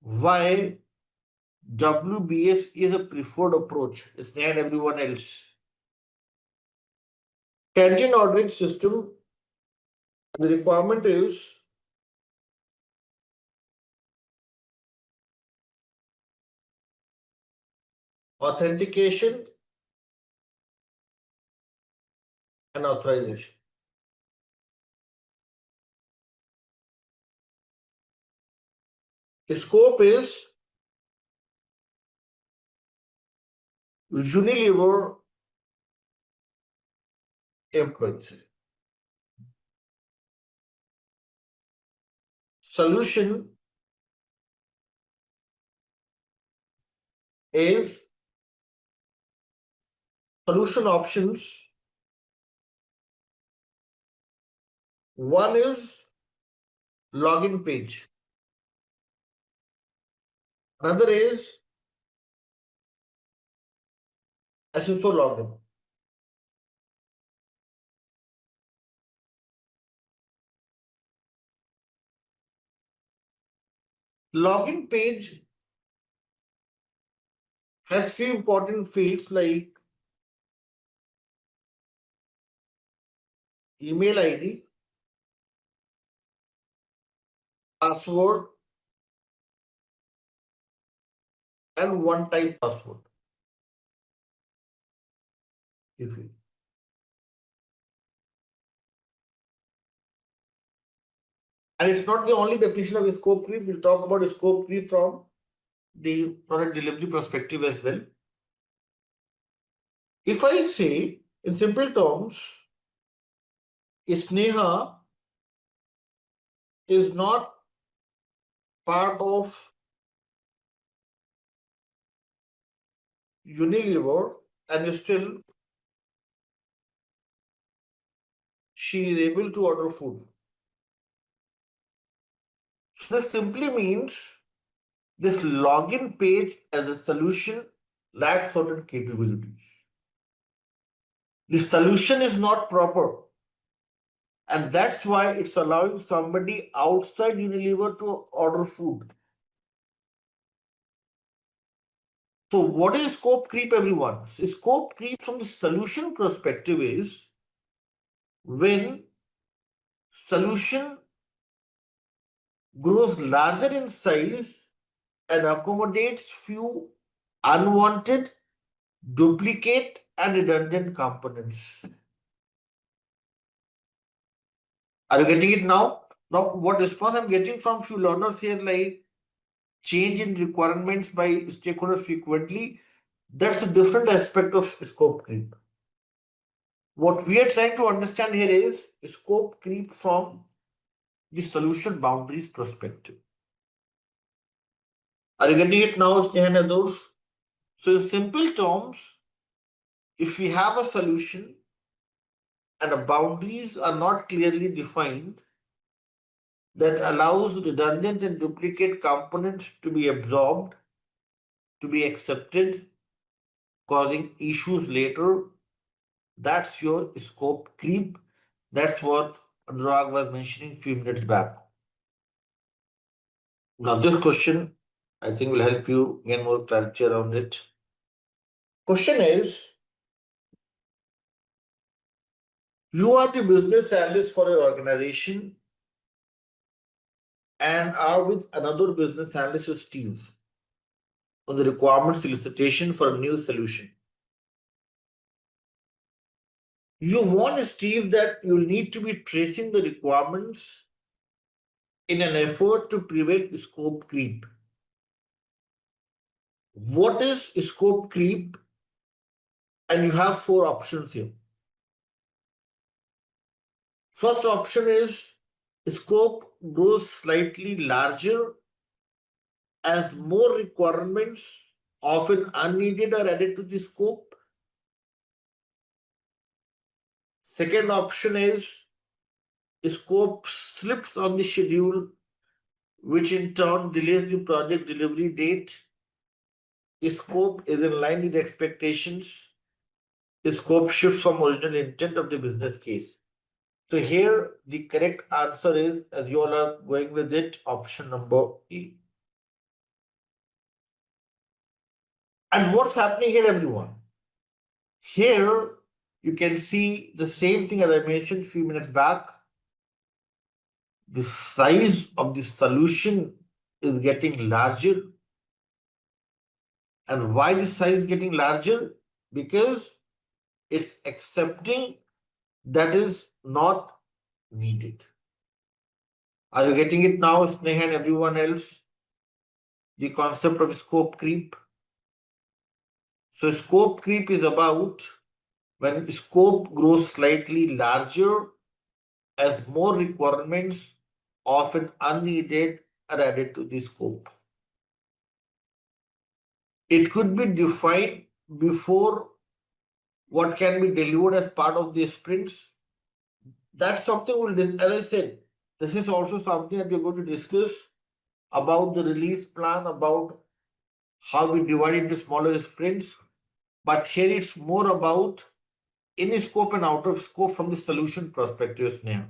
why WBS is a preferred approach. It's than everyone else. Canteen ordering system, the requirement is authentication and authorization. Scope is Unilever employees. Solution is solution options. One is login page. Another is SSO login. Login page has few important fields like email ID, password, and one-time password. If you And it's not the only definition of scope creep. We'll talk about scope creep from the product delivery perspective as well. If I say in simple terms, Sneha is not part of Unilever and still she is able to order food. So this simply means this login page as a solution lacks certain capabilities. The solution is not proper, and that's why it's allowing somebody outside Unilever to order food. So what is scope creep, everyone? Scope creep from the solution perspective is when solution grows larger in size and accommodates few unwanted, duplicate, and redundant components. Are you getting it now? Now, what response I'm getting from few learners here, like change in requirements by stakeholders frequently, that's a different aspect of scope creep. What we are trying to understand here is scope creep from the solution boundaries perspective. Are you getting it now, Sneha and others? So in simple terms, if we have a solution and the boundaries are not clearly defined, that allows redundant and duplicate components to be absorbed, to be accepted, causing issues later, that's your scope creep. That's what Anurag was mentioning a few minutes back. Now, this question, I think, will help you gain more clarity around it. Question is, you are the business analyst for your organization and are with another business analyst, Steve, on the requirements solicitation for a new solution. You warn Steve that you'll need to be tracing the requirements in an effort to prevent scope creep. What is scope creep? And you have four options here. First option is scope grows slightly larger as more requirements, often unneeded, are added to the scope. Second option is scope slips on the schedule, which in turn delays the project delivery date. Scope is in line with expectations. Scope shifts from original intent of the business case. So here the correct answer is, as you all are going with it, option number A. And what's happening here, everyone? Here you can see the same thing as I mentioned a few minutes back. The size of the solution is getting larger. And why the size is getting larger? Because it's accepting that is not needed. Are you getting it now, Sneha and everyone else? the concept of scope creep. So scope creep is about when scope grows slightly larger as more requirements, often unneeded, are added to the scope. It could be defined before what can be delivered as part of the sprints. That's something we'll, as I said, this is also something that we're going to discuss about the release plan, about how we divide into smaller sprints. But here it's more about in scope and out of scope from the solution perspective, Sneha.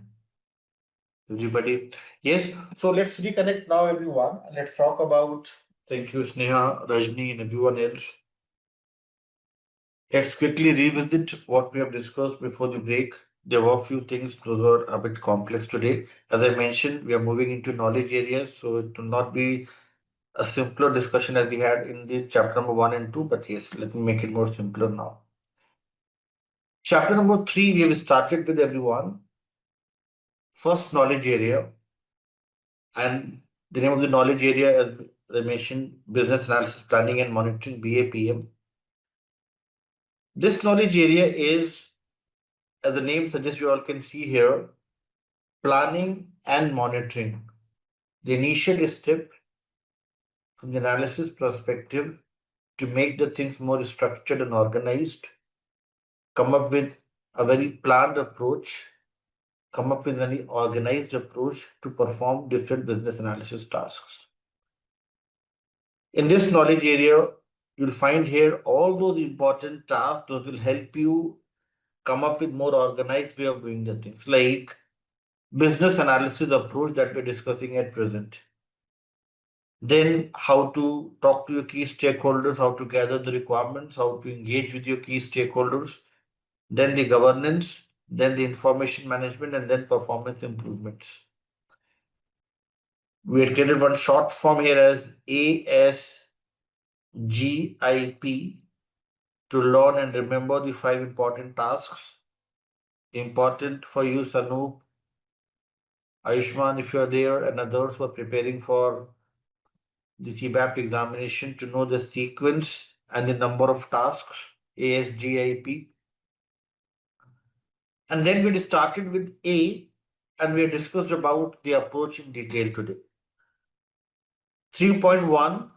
Everybody, yes. So let's reconnect now, everyone, and let's talk about. Thank you, Sneha, Rajni, and everyone else. Let's quickly revisit what we have discussed before the break. There were a few things, those are a bit complex today. As I mentioned, we are moving into knowledge areas, so it will not be a simpler discussion as we had in the chapter number 1 and 2, but yes, let me make it more simpler now. Chapter number 3, we have started with everyone. First knowledge area, and the name of the knowledge area, as I mentioned, business analysis, planning and monitoring, BAPM. This knowledge area is, as the name suggests, you all can see here, planning and monitoring. The initial step from the analysis perspective to make the things more structured and organized, come up with a very planned approach, come up with a very organized approach to perform different business analysis tasks. In this knowledge area, you'll find here all those important tasks that will help you come up with more organized way of doing the things, like business analysis approach that we're discussing at present. Then how to talk to your key stakeholders, how to gather the requirements, how to engage with your key stakeholders, then the governance, then the information management, and then performance improvements. We had created one short form here as ASGIP to learn and remember the 5 important tasks. Important for you, Sanoop, Ayushman, if you are there, and others who are preparing for the CBAP examination, to know the sequence and the number of tasks, ASGIP. And then we started with A, and we discussed about the approach in detail today. 3.1,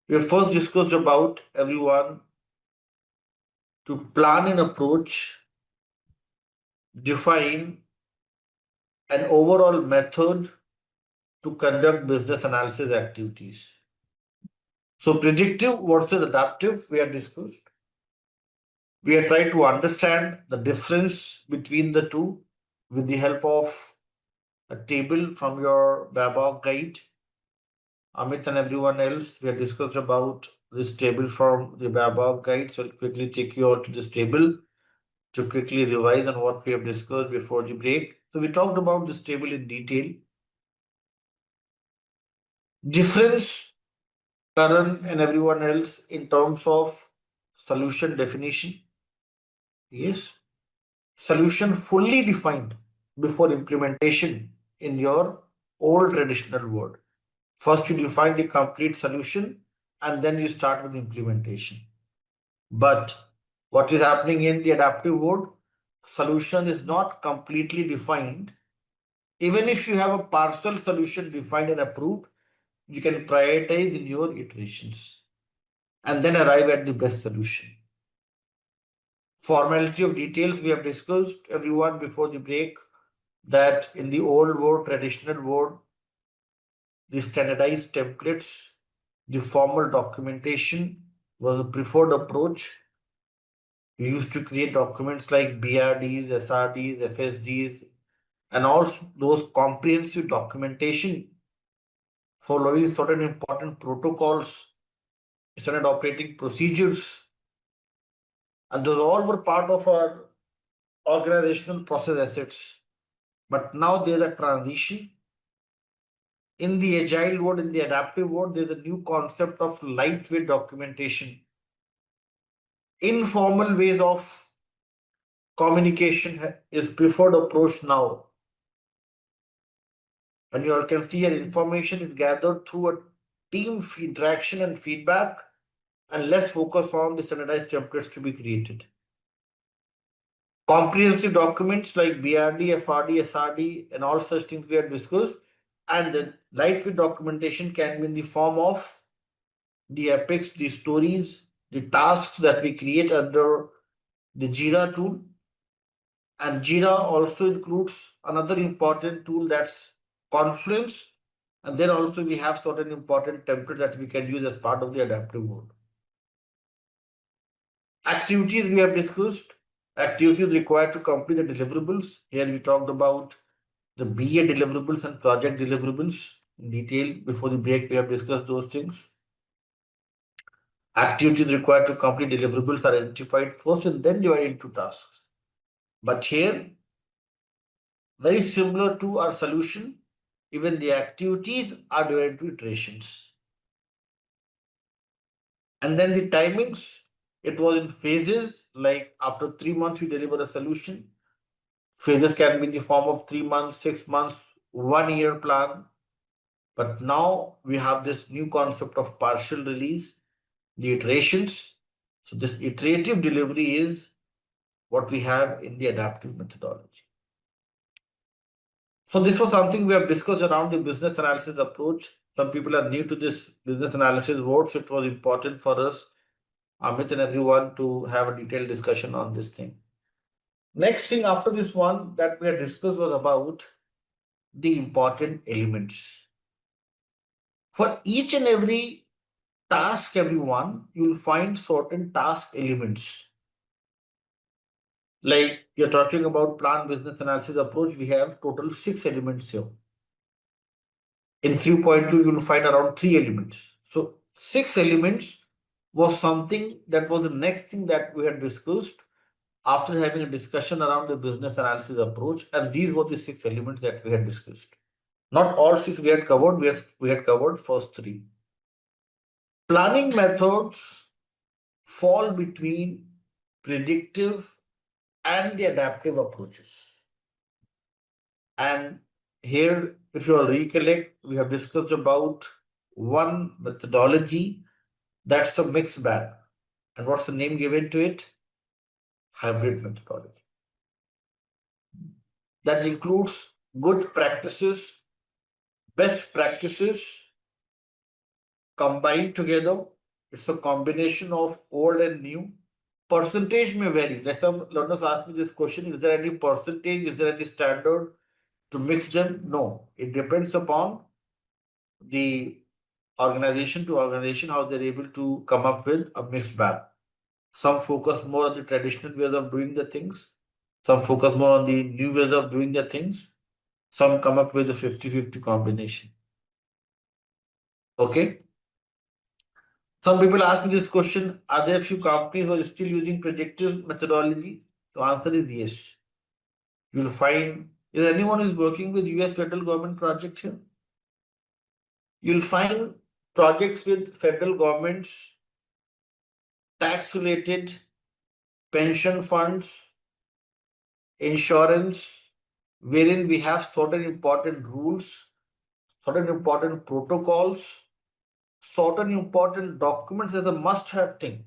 we have first discussed about everyone to plan an approach, define an overall method to conduct business analysis activities. So predictive versus adaptive, we have discussed. We have tried to understand the difference between the two with the help of a table from your PMBOK guide. Amit and everyone else, we have discussed about this table from the PMBOK guide. So I'll quickly take you all to this table to quickly revise on what we have discussed before the break. So we talked about this table in detail. Difference, Karan and everyone else, in terms of solution definition. Yes. Solution fully defined before implementation in your old traditional world. First, you define the complete solution and then you start with implementation. But what is happening in the adaptive world? Solution is not completely defined. Even if you have a partial solution defined and approved, you can prioritize in your iterations and then arrive at the best solution. Formality of details, we have discussed, everyone, before the break, that in the old world, traditional world, the standardized templates, the formal documentation was a preferred approach. We used to create documents like BRDs, SRDs, FSDs, and all those comprehensive documentation following certain important protocols, standard operating procedures. And those all were part of our organizational process assets. But now there's a transition. In the agile world, in the adaptive world, there's a new concept of lightweight documentation. Informal ways of communication is preferred approach now. And you all can see your information is gathered through a team interaction and feedback, and less focus on the standardized templates to be created. Comprehensive documents like BRD, FRD, SRD, and all such things we have discussed. And then lightweight documentation can be in the form of the epics, the stories, the tasks that we create under the JIRA tool. And JIRA also includes another important tool, that's Confluence. And then also we have certain important templates that we can use as part of the adaptive mode. Activities we have discussed. Activities required to complete the deliverables. Here we talked about the BA deliverables and project deliverables in detail. Before the break, we have discussed those things. Activities required to complete deliverables are identified first and then divided into tasks. But here, very similar to our solution, even the activities are divided into iterations. And then the timings, it was in phases, like after 3 months, you deliver a solution. Phases can be in the form of 3 months, 6 months, 1 year plan. But now we have this new concept of partial release, the iterations. So this iterative delivery is what we have in the adaptive methodology. So this was something we have discussed around the business analysis approach. Some people are new to this business analysis world, so it was important for us, Amit and everyone, to have a detailed discussion on this thing. Next thing after this one that we had discussed was about the important elements. For each and every task, everyone, you'll find certain task elements. Like you're talking about plan business analysis approach, we have total 6 elements here. In 3.2, you'll find around 3 elements. So 6 elements was something that was the next thing that we had discussed after having a discussion around the business analysis approach. And these were the 6 elements that we had discussed. Not all 6 we had covered, we had covered first 3. Planning methods fall between predictive and the adaptive approaches. And here, if you all recollect, we have discussed about one methodology, that's a mixed bag. And what's the name given to it? Hybrid methodology. That includes good practices, best practices combined together. It's a combination of old and new. Percentage may vary. Let some learners ask me this question: is there any percentage? Is there any standard to mix them? No. It depends upon the organization to organization, how they're able to come up with a mixed bag. Some focus more on the traditional ways of doing the things. Some focus more on the new ways of doing the things. Some come up with a 50-50 combination. Okay. Some people ask me this question: are there a few companies who are still using predictive methodology? The answer is yes. You'll find, is there anyone who is working with US federal government project here? You'll find projects with federal governments, tax related, pension funds, insurance, wherein we have certain important rules, certain important protocols, certain important documents as a must-have thing.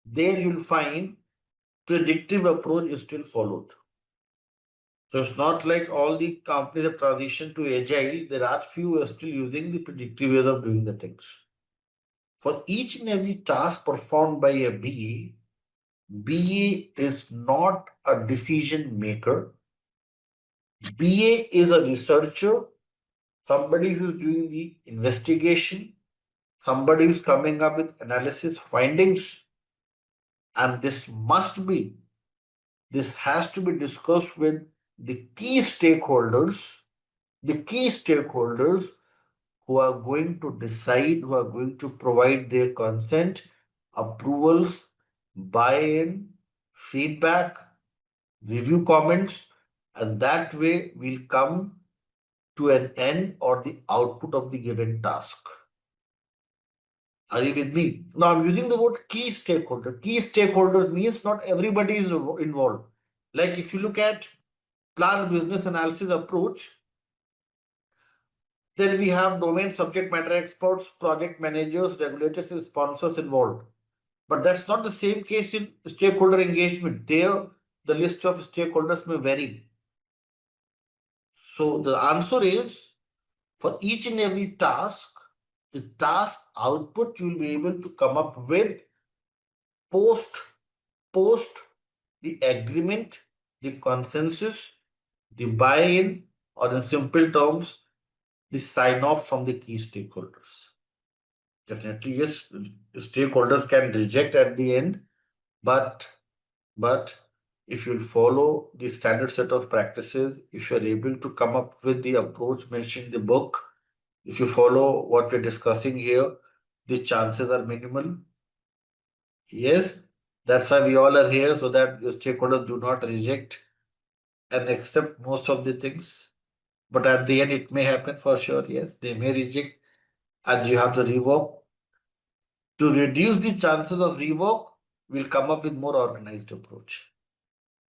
There you'll find predictive approach is still followed. So it's not like all the companies have transitioned to agile. There are few who are still using the predictive ways of doing the things. For each and every task performed by a BA, BA is not a decision maker. BA is a researcher, somebody who's doing the investigation, somebody who's coming up with analysis findings, and this has to be discussed with the key stakeholders who are going to decide, who are going to provide their consent, approvals, buy-in, feedback, review comments, and that way we'll come to an end or the output of the given task. Are you with me? Now I'm using the word key stakeholder. Key stakeholders means not everybody is involved. Like if you look at plan business analysis approach, Then we have domain subject matter experts, project managers, regulators, and sponsors involved. But that's not the same case in stakeholder engagement. There, the list of stakeholders may vary. So the answer is, for each and every task, the task output you will be able to come up with post the agreement, the consensus, the buy-in, or in simple terms, the sign-off from the key stakeholders. Definitely, yes, stakeholders can reject at the end, but if you follow the standard set of practices, if you are able to come up with the approach mentioned in the book, if you follow what we're discussing here, the chances are minimal. Yes, that's why we all are here, so that your stakeholders do not reject and accept most of the things. But at the end, it may happen for sure. Yes, they may reject, and you have to revoke. To reduce the chances of revoke, we'll come up with more organized approach.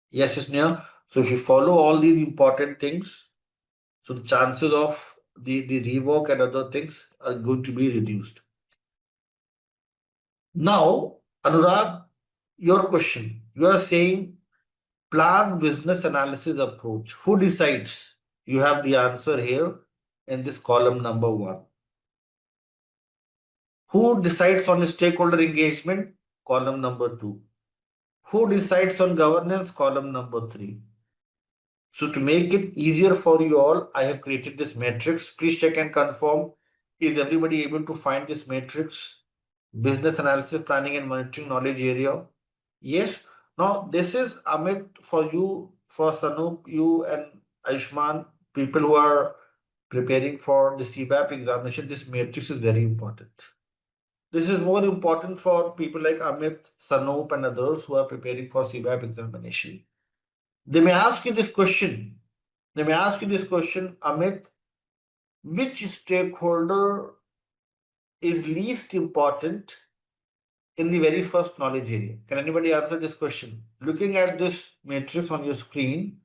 Yes, Sneha. So if you follow all these important things, so the chances of the revoke and other things are going to be reduced. Now, Anurag, your question. You are saying plan business analysis approach. Who decides? You have the answer here in this column number 1. Who decides on stakeholder engagement? Column number 2. Who decides on governance? Column number 3. So to make it easier for you all, I have created this matrix. Please check and confirm. Is everybody able to find this matrix? Business analysis, planning and monitoring knowledge area. Yes. Now this is Amit for you, for Sanup, you and Aishman, people who are preparing for the CBAP examination. This matrix is very important. This is more important for people like Amit, Sanup and others who are preparing for CBAP examination. They may ask you this question. Amit, which stakeholder is least important in the very first knowledge area? Can anybody answer this question? Looking at this matrix on your screen,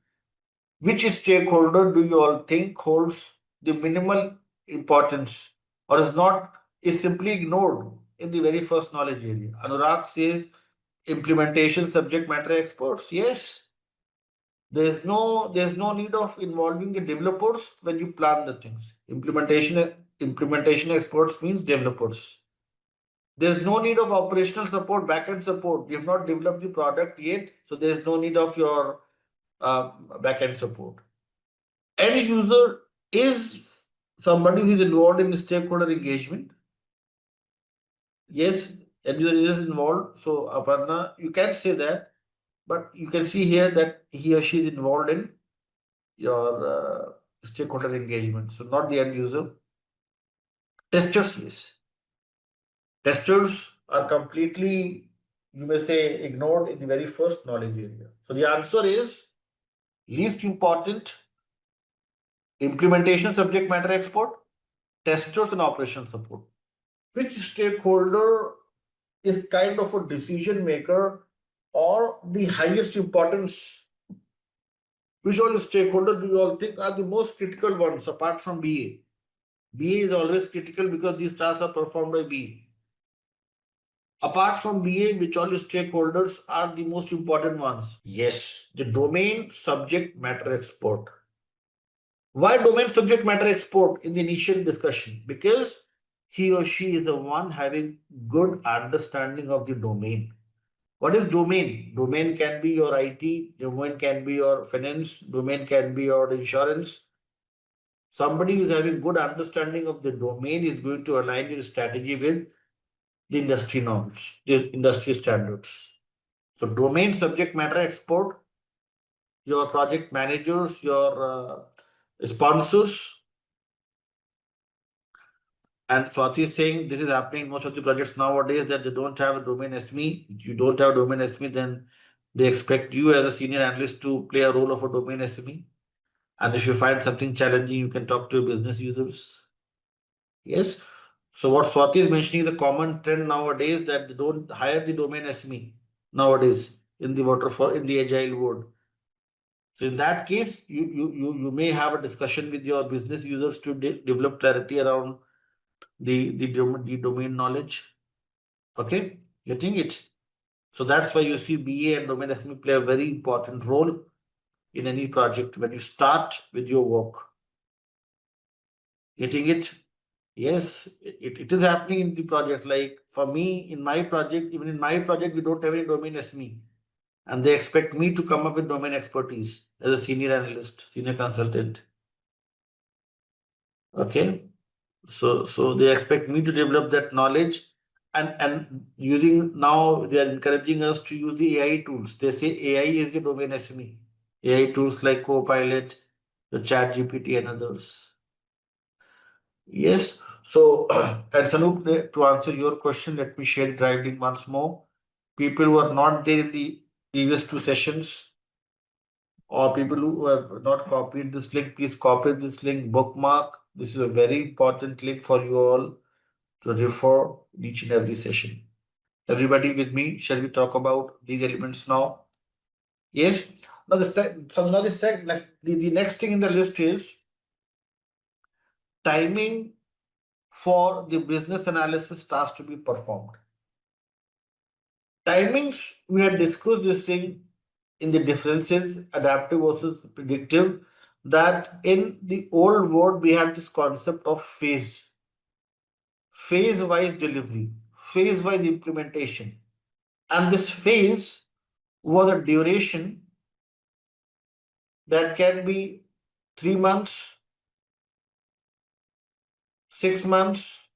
which stakeholder do you all think holds the minimal importance or is simply ignored in the very first knowledge area? Anurag says implementation subject matter experts. Yes. There's no need of involving the developers when you plan the things. Implementation experts means developers. There's no need of operational support, backend support. You have not developed the product yet, so there's no need of your backend support. End user is somebody who is involved in stakeholder engagement. Yes, end user is involved. So Aparna, you can say that, but you can see here that he or she is involved in your stakeholder engagement. So not the end user. Testers, yes. Testers are completely, you may say, ignored in the very first knowledge area. So the answer is least important, implementation subject matter expert, testers and operation support. Which stakeholder is kind of a decision maker or the highest importance? Which all stakeholders do you all think are the most critical ones apart from BA? BA is always critical because these tasks are performed by BA. Apart from BA, which all stakeholders are the most important ones? Yes, the domain subject matter expert. Why domain subject matter expert in the initial discussion? Because he or she is the one having good understanding of the domain. What is domain? Domain can be your IT, domain can be your finance, domain can be your insurance. Somebody who is having good understanding of the domain is going to align your strategy with the industry norms, the industry standards. So domain subject matter expert, your project managers, your sponsors. And Swati is saying this is happening in most of the projects nowadays that they don't have a domain SME. If you don't have a domain SME, then they expect you as a senior analyst to play a role of a domain SME. And if you find something challenging, you can talk to business users. Yes. So what Swati is mentioning is the common trend nowadays that they don't hire the domain SME nowadays in the waterfall, in the agile world. So in that case, you may have a discussion with your business users to develop clarity around the domain knowledge. Okay, getting it? So that's why you see BA and domain SME play a very important role in any project when you start with your work. Getting it? Yes, it is happening in the project. Like for me, in my project, even in my project, we don't have any domain SME. And they expect me to come up with domain expertise as a senior analyst, senior consultant. Okay. So they expect me to develop that knowledge and using now they are encouraging us to use the AI tools. They say AI is the domain SME. AI tools like Copilot, the Chat GPT and others. Yes. So and Sanoop, to answer your question, let me share the drive link once more. People who are not there in the previous two sessions, or people who have not copied this link, please copy this link, bookmark. This is a very important link for you all to refer each and every session. Everybody with me, shall we talk about these elements now? Yes. Now the next thing in the list is timing for the business analysis task to be performed. Timings, we had discussed this thing in the differences, adaptive versus predictive, that in the old world we had this concept of phase-wise delivery, phase-wise implementation. And this phase was a duration that can be 3 months, 6 months,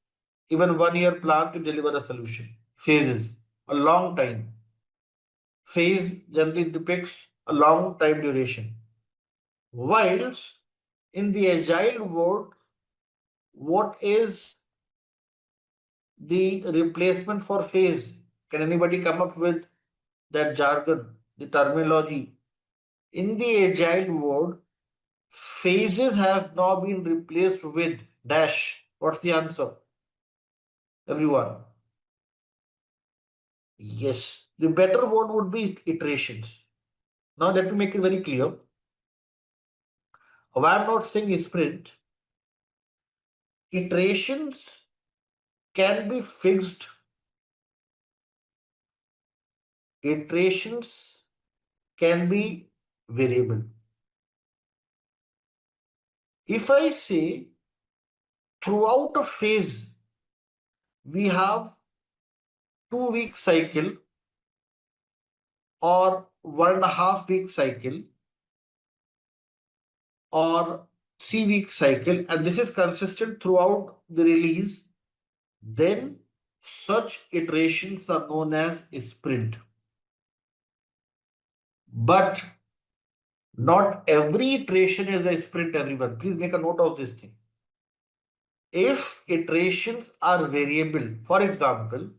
even 1 year plan to deliver a solution. Phases, a long time. Phase generally depicts a long time duration. Whilst in the agile world, what is the replacement for phase? Can anybody come up with that jargon, the terminology? In the agile world, phases have now been replaced with dash. What's the answer? Everyone. Yes. The better word would be iterations. Now let me make it very clear. Why I'm not saying sprint. Iterations can be fixed. Iterations can be variable. If I say throughout a phase, we have 2-week cycle or 1.5-week cycle or 3-week cycle, and this is consistent throughout the release, then such iterations are known as sprint. But not every iteration is a sprint, everyone. Please make a note of this thing. If iterations are variable, for example,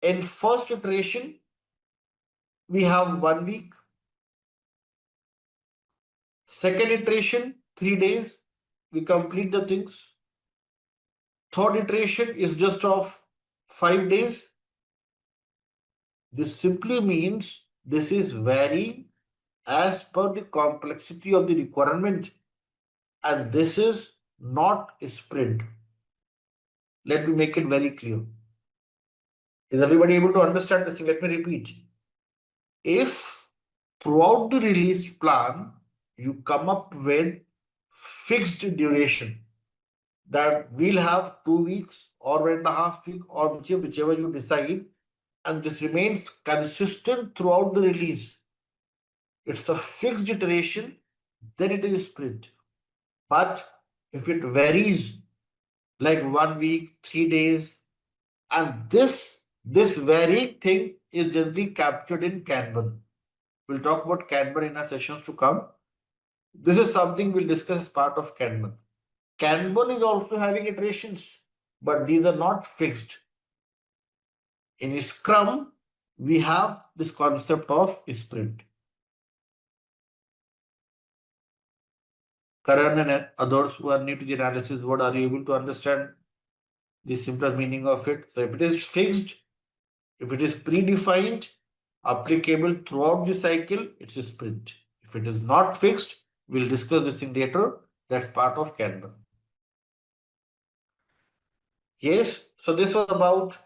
in first iteration, we have 1 week. Second iteration, 3 days, we complete the things. Third iteration is just of 5 days. This simply means this is varying as per the complexity of the requirement, and this is not a sprint. Let me make it very clear. Is everybody able to understand this? Let me repeat. If throughout the release plan, you come up with fixed duration that we'll have 2 weeks or 1.5 weeks or whichever you decide, and this remains consistent throughout the release, it's a fixed iteration, then it is a sprint. But if it varies like 1 week, 3 days, and this very thing is generally captured in Kanban. We'll talk about Kanban in our sessions to come. This is something we'll discuss as part of Kanban. Kanban is also having iterations, but these are not fixed. In Scrum, we have this concept of sprint. Karan and others who are new to the analysis, what are you able to understand the simpler meaning of it? So if it is fixed, if it is predefined, applicable throughout the cycle, it's a sprint. If it is not fixed, we'll discuss this in later. That's part of Kanban. Yes, so this was about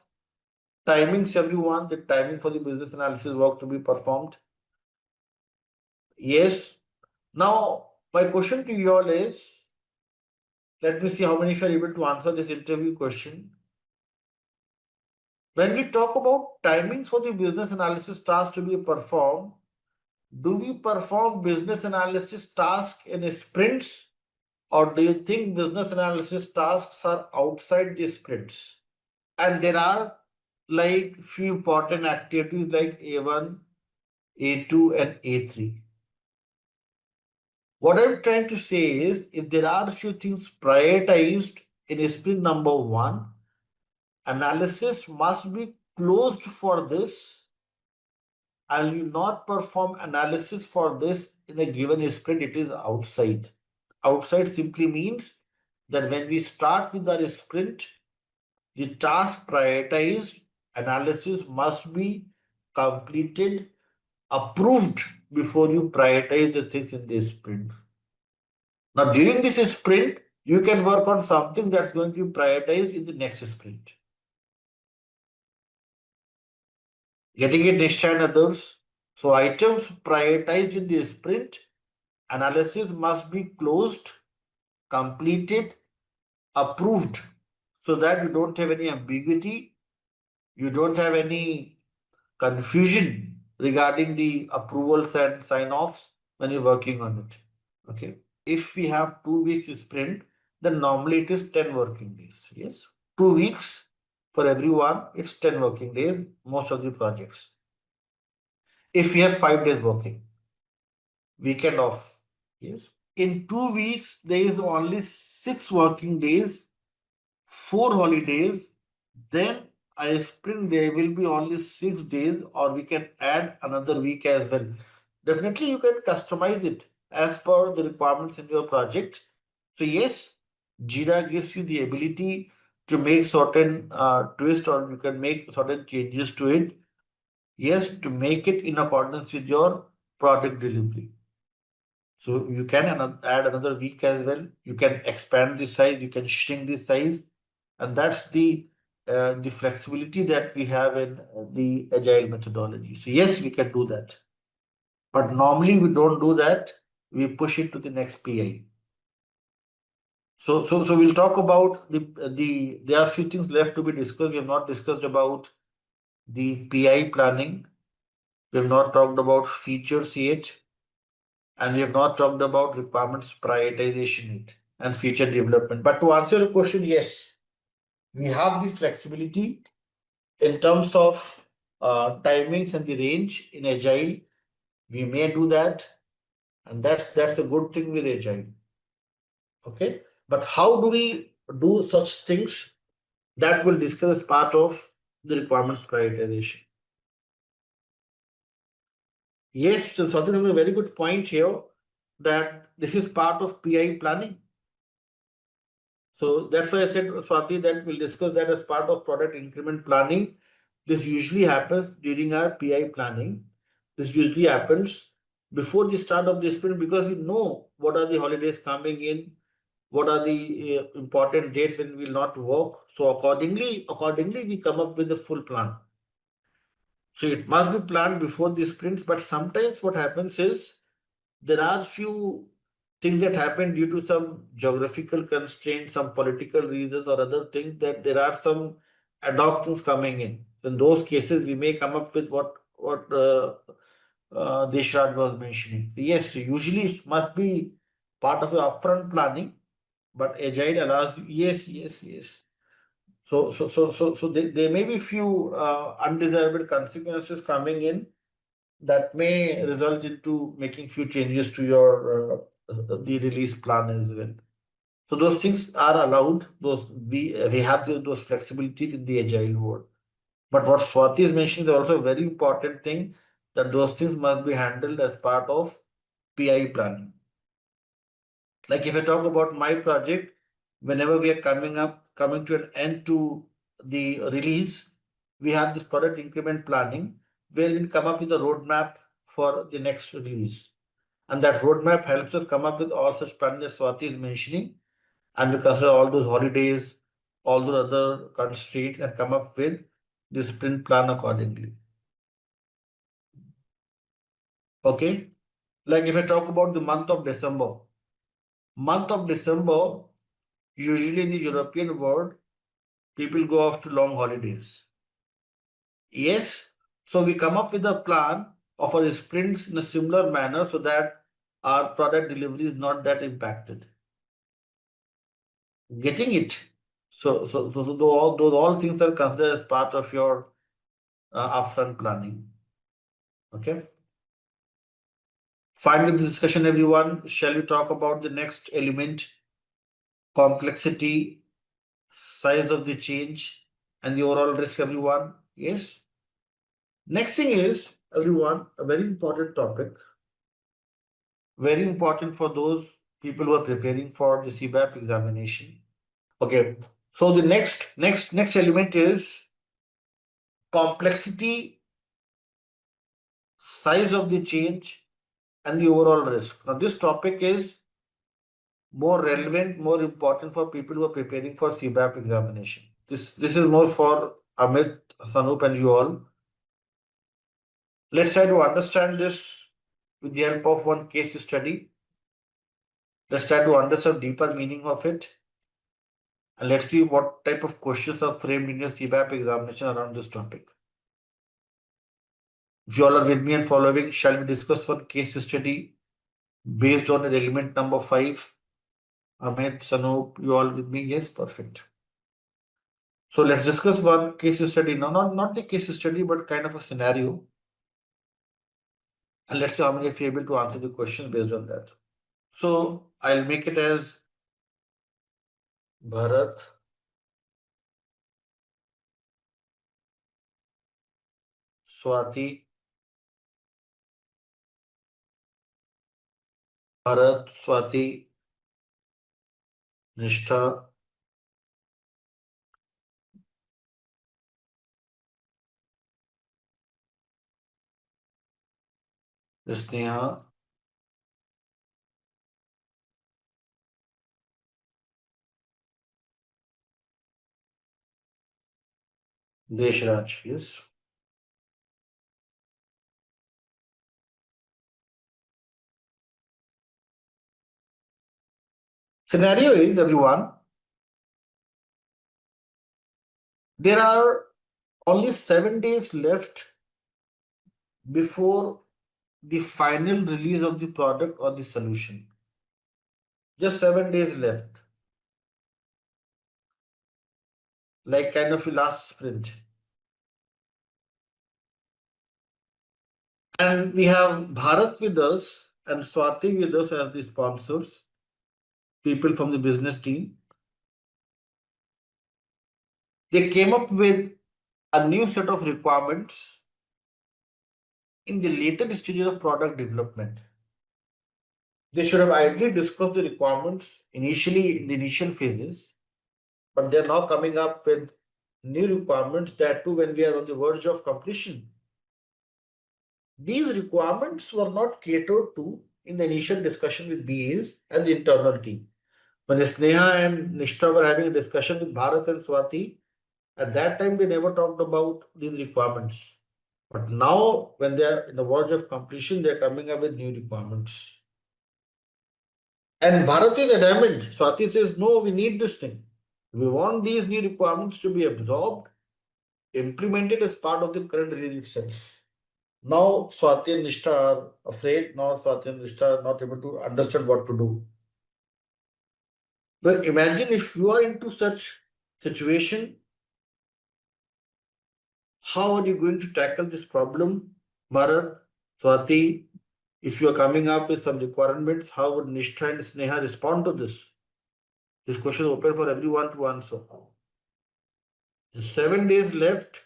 timings, everyone, the timing for the business analysis work to be performed. Yes. Now, my question to you all is, let me see how many of you are able to answer this interview question. When we talk about timings for the business analysis task to be performed, do we perform business analysis task in sprints, or do you think business analysis tasks are outside the sprints? And there are like few important activities like A1, A2, and A3. What I'm trying to say is, if there are a few things prioritized in sprint number 1, analysis must be closed for this, and you not perform analysis for this in a given sprint, it is outside. Outside simply means that when we start with our sprint, the task prioritized analysis must be completed, approved before you prioritize the things in the sprint. Now, during this sprint, you can work on something that's going to be prioritized in the next sprint. Getting it, Nisha and others? So, items prioritized in the sprint, analysis must be closed, completed, approved, so that you don't have any ambiguity, you don't have any confusion regarding the approvals and sign-offs when you're working on it. Okay. If we have 2 weeks sprint, then normally it is 10 working days. Yes. 2 weeks for everyone, it's 10 working days, most of the projects. If we have 5 days working, weekend off. Yes. In 2 weeks, there is only 6 working days, 4 holidays. Then I sprint, there will be only 6 days, or we can add another week as well. Definitely, you can customize it as per the requirements in your project. So yes, JIRA gives you the ability to make certain twist, or you can make certain changes to it. Yes, to make it in accordance with your product delivery. So you can add another week as well. You can expand the size, you can shrink the size, and that's the flexibility that we have in the agile methodology. So yes, we can do that. But normally we don't do that. We push it to the next PI. So we'll talk about there are a few things left to be discussed. We have not discussed about the PI planning. We have not talked about features yet. And we have not talked about requirements prioritization yet and feature development. But to answer your question, yes, we have the flexibility in terms of timings and the range in agile. We may do that, and that's a good thing with agile. Okay, but how do we do such things? That will discuss as part of the requirements prioritization. Yes, so Satish has a very good point here, that this is part of PI planning. So that's why I said, Swati, that we'll discuss that as part of product increment planning. This usually happens during our PI planning. This usually happens before the start of the sprint, because we know what are the holidays coming in, what are the important dates when we will not work. So accordingly, we come up with a full plan. So it must be planned before the sprints. But sometimes what happens is, there are few things that happen due to some geographical constraints, some political reasons or other things, that there are some ad hoc things coming in. In those cases, we may come up with what Deshraj was mentioning. Yes, usually it must be part of your upfront planning, but Agile allows you, yes. So there may be few undesirable consequences coming in that may result into making few changes to your the release plan as well. So those things are allowed. Those we have those flexibilities in the agile world. But what Swati is mentioning is also a very important thing, that those things must be handled as part of PI planning. Like if I talk about my project, whenever we are coming to an end to the release, we have this product increment planning. where we come up with a roadmap for the next release. And that roadmap helps us come up with all such plans that Swati is mentioning. And we consider all those holidays, all those other constraints, and come up with the sprint plan accordingly. Okay? Like if I talk about the month of December, usually in the European world, people go off to long holidays. Yes, so we come up with a plan of our sprints in a similar manner so that our product delivery is not that impacted. Getting it? So those all things are considered as part of your upfront planning. Okay. Fine with the discussion, everyone. Shall we talk about the next element? Complexity, size of the change, and the overall risk, everyone. Yes. Next thing is, everyone, a very important topic. Very important for those people who are preparing for the CBAP examination. Okay. So the next element is complexity, size of the change, and the overall risk. Now, this topic is more relevant, more important for people who are preparing for CBAP examination. This is more for Amit, Sanup, and you all. Let's try to understand this with the help of one case study. Let's try to understand deeper meaning of it. And let's see what type of questions are framed in your CBAP examination around this topic. If you all are with me and following, shall we discuss one case study based on element number 5? Amit, Sanup, you all with me? Yes, perfect. So let's discuss one case study. Now, not the case study, but kind of a scenario. And let's see how many of you are able to answer the question based on that. So I'll make it as Bharat, Swati, Bharat, Swati, Nishtha, Sneha, Deshraj. Yes. Scenario is, everyone, there are only 7 days left before the final release of the product or the solution. Just 7 days left. Like kind of the last sprint. And we have Bharat with us and Swati with us as the sponsors, people from the business team. They came up with a new set of requirements in the later stages of product development. They should have ideally discussed the requirements initially in the initial phases, but they're now coming up with new requirements that too when we are on the verge of completion. These requirements were not catered to in the initial discussion with BAs and the internal team. When Sneha and Nishtha were having a discussion with Bharat and Swati, at that time they never talked about these requirements. But now, when they are in the verge of completion, they are coming up with new requirements. And Bharat is adamant. Swati says, no, we need this thing. We want these new requirements to be absorbed, implemented as part of the current release itself. Now Swati and Nishtha are afraid. Now Swati and Nishtha are not able to understand what to do. But imagine if you are into such situation, how are you going to tackle this problem? Bharat, Swati, if you are coming up with some requirements, how would Nishtha and Sneha respond to this? This question is open for everyone to answer. Just 7 days left.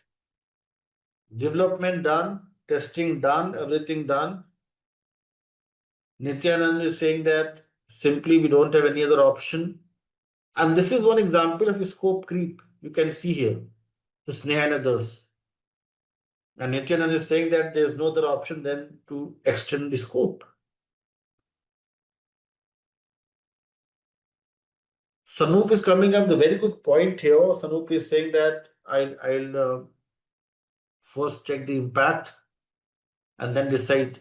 Development done, testing done, everything done. Nityanand is saying that simply we don't have any other option. And this is one example of a scope creep you can see here, the Sneha and others. And Nityanand is saying that there is no other option than to extend the scope. Sanoop is coming up with a very good point here. Sanoop is saying that I'll first check the impact and then decide.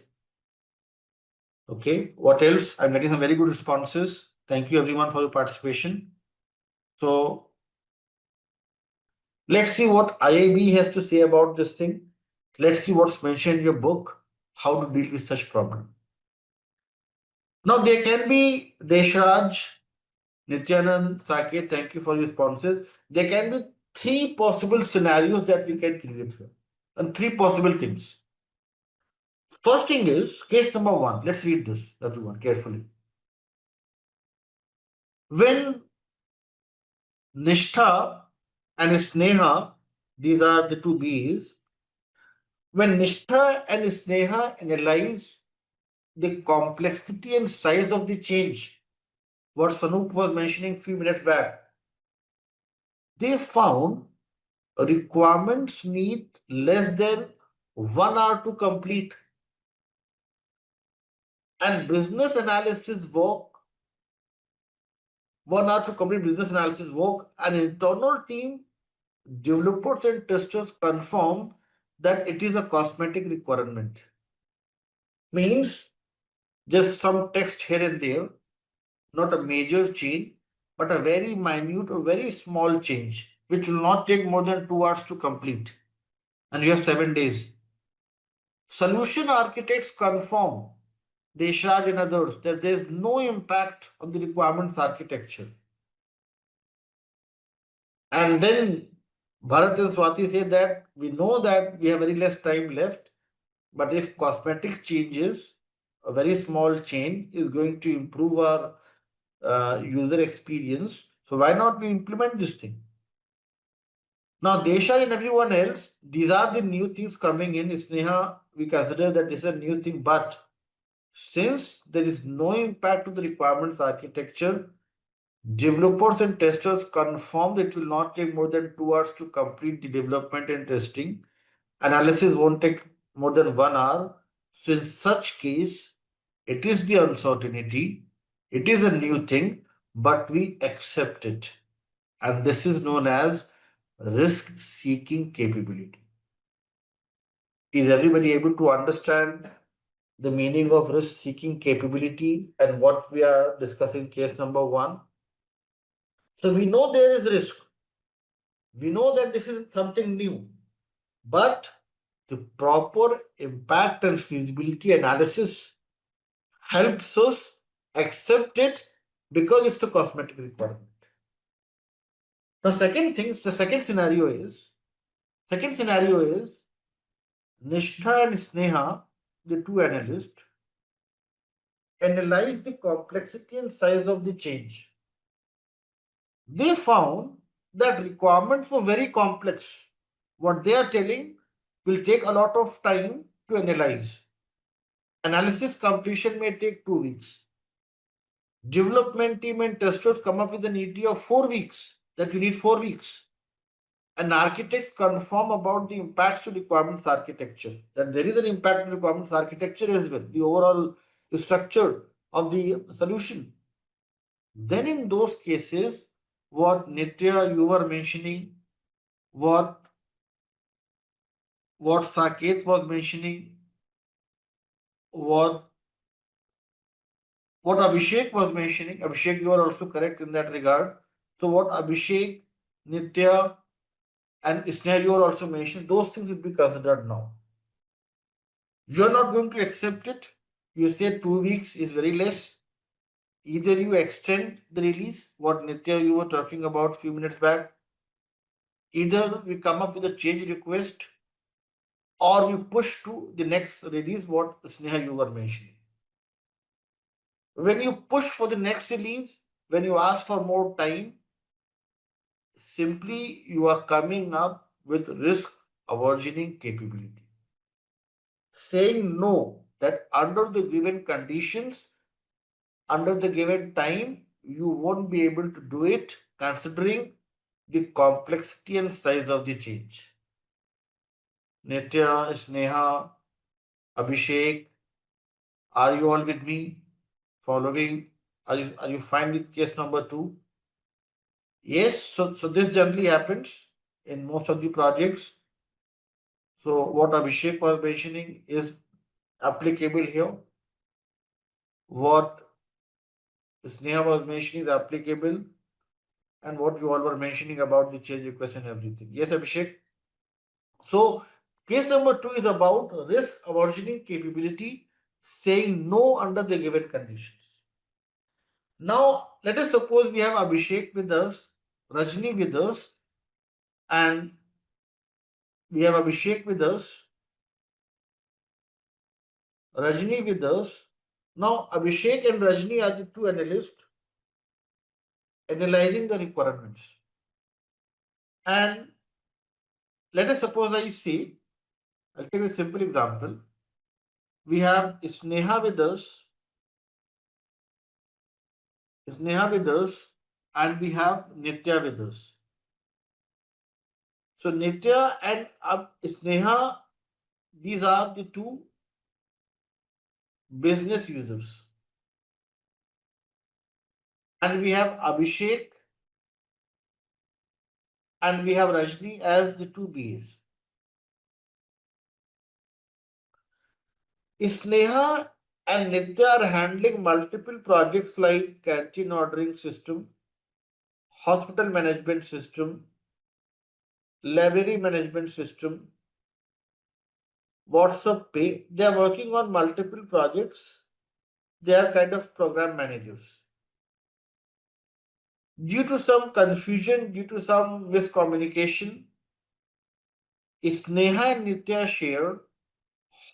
Okay, what else? I'm getting some very good responses. Thank you everyone for your participation. So let's see what IIB has to say about this thing. Let's see what's mentioned in your book, how to deal with such problem. Now there can be Deshraj, Nityanand, Saket, thank you for your responses. There can be three possible scenarios that we can create here. And three possible things. First thing is case number one. Let's read this, everyone, carefully. When Nishtha and Sneha, these are the two B's. When Nishtha and Sneha analyze the complexity and size of the change, what Sanoop was mentioning a few minutes back, they found requirements need less than 1 hour to complete. And business analysis work, 1 hour to complete business analysis work, an internal team, developers and testers confirm that it is a cosmetic requirement. Means just some text here and there, not a major change, but a very minute or very small change, which will not take more than 2 hours to complete. And you have 7 days. Solution architects confirm, Deshraj and others, that there is no impact on the requirements architecture. And then Bharat and Swati say that we know that we have very less time left, but if cosmetic changes, a very small change is going to improve our user experience, so why not we implement this thing? Now, Desha and everyone else, these are the new things coming in. Sneha, we consider that this is a new thing, but since there is no impact to the requirements architecture, developers and testers confirm that it will not take more than 2 hours to complete the development and testing. Analysis won't take more than 1 hour. So in such case, it is the uncertainty, it is a new thing, but we accept it. And this is known as risk-seeking capability. Is everybody able to understand the meaning of risk-seeking capability and what we are discussing case number one? So we know there is risk. We know that this is something new, but the proper impact and feasibility analysis helps us accept it because it's a cosmetic requirement. The second scenario is Nishtha and Sneha, the two analysts, analyzed the complexity and size of the change. They found that requirements were very complex. What they are telling will take a lot of time to analyze. Analysis completion may take 2 weeks. Development team and testers come up with an ETA of 4 weeks, that you need 4 weeks. And architects confirm about the impacts to requirements architecture, that there is an impact to requirements architecture as well, the overall structure of the solution. Then in those cases, what Nitya you were mentioning, what Saket was mentioning, what Abhishek was mentioning, Abhishek, you are also correct in that regard. So what Abhishek, Nitya, and Sneha, you are also mentioning, those things will be considered now. You are not going to accept it. You say 2 weeks is very less. Either you extend the release, what Nitya you were talking about a few minutes back. Either we come up with a change request or we push to the next release, what Sneha you were mentioning. When you push for the next release, when you ask for more time, simply you are coming up with risk aversioning capability. Saying no, that under the given conditions, under the given time, you won't be able to do it considering the complexity and size of the change. Nitya, Sneha, Abhishek. Are you all with me? Following? Are you fine with case number 2? Yes, so this generally happens in most of the projects. So what Abhishek was mentioning is applicable here. What Sneha was mentioning is applicable, and what you all were mentioning about the change request and everything. Yes, Abhishek. So case number 2 is about risk aversioning capability, saying no under the given conditions. Now let us suppose we have Abhishek with us, Rajni with us, and we have Abhishek with us, Rajni with us. Now Abhishek and Rajni are the two analysts analyzing the requirements. And let us suppose I say, I'll give a simple example. We have Sneha with us, and we have Nitya with us. So Nitya and Sneha, these are the two business users. And we have Abhishek and we have Rajni as the two BAs. Sneha and Nitya are handling multiple projects like canteen ordering system, hospital management system, library management system, WhatsApp Pay. They are working on multiple projects. They are kind of program managers. Due to some confusion, due to some miscommunication, Sneha and Nitya share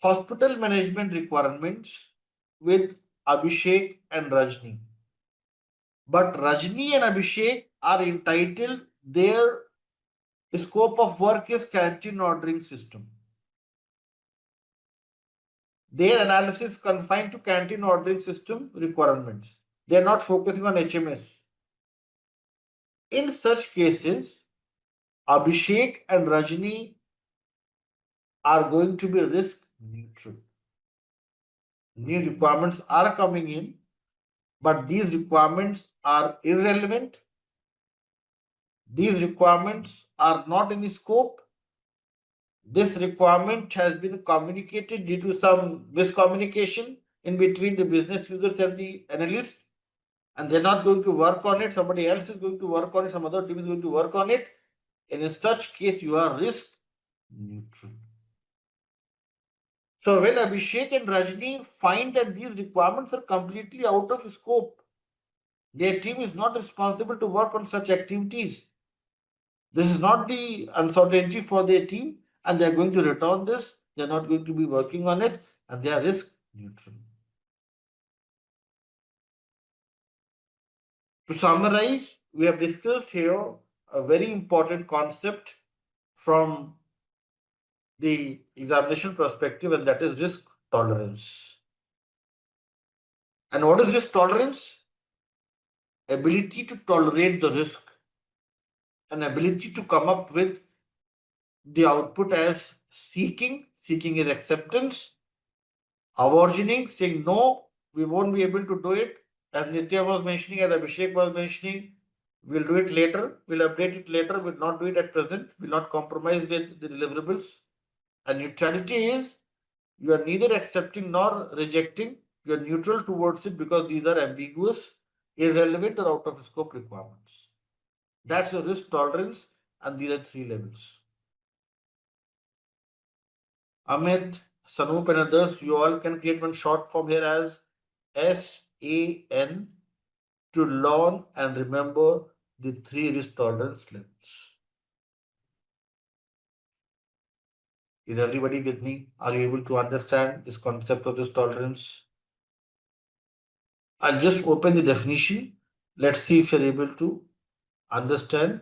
hospital management requirements with Abhishek and Rajni. But Rajni and Abhishek are entitled, their scope of work is canteen ordering system. Their analysis confined to canteen ordering system requirements. They are not focusing on HMS. In such cases, Abhishek and Rajni are going to be risk neutral. New requirements are coming in, but these requirements are irrelevant. These requirements are not in scope. This requirement has been communicated due to some miscommunication in between the business users and the analyst, and they're not going to work on it. Somebody else is going to work on it. Some other team is going to work on it. And in such case, you are risk neutral. So when Abhishek and Rajni find that these requirements are completely out of scope, their team is not responsible to work on such activities. This is not the uncertainty for their team, and they are going to return this. They are not going to be working on it, and they are risk neutral. To summarize, we have discussed here a very important concept from the examination perspective, and that is risk tolerance. And what is risk tolerance? Ability to tolerate the risk, an ability to come up with the output as seeking is acceptance, aversioning, saying no, we won't be able to do it, as Nitya was mentioning, as Abhishek was mentioning, we'll do it later, we'll update it later, we'll not do it at present, we'll not compromise with the deliverables. And neutrality is you are neither accepting nor rejecting, you are neutral towards it because these are ambiguous, irrelevant, or out of scope requirements. That's your risk tolerance, and these are 3 levels. Amit, Sanoop, and others, you all can create one short form here as SAN to learn and remember the 3 risk tolerance levels. Is everybody with me? Are you able to understand this concept of risk tolerance? I'll just open the definition. Let's see if you're able to understand.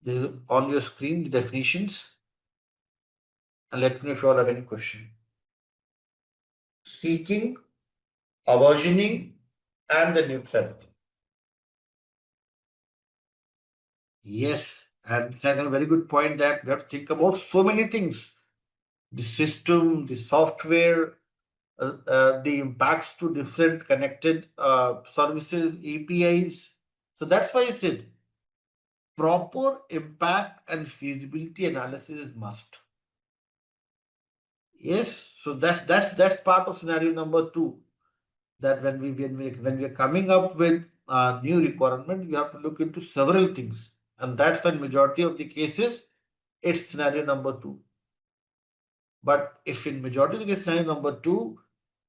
This is on your screen, the definitions. And let me know if you all have any question. Seeking, aversioning, and the neutrality. Yes, And it's a very good point that we have to think about so many things: the system, the software, the impacts to different connected services, APIs. So that's why I said proper impact and feasibility analysis is must. Yes, so that's part of scenario number two. That when we are coming up with new requirement, we have to look into several things, and that's when majority of the cases it's scenario number two. But if in majority of the case scenario number two,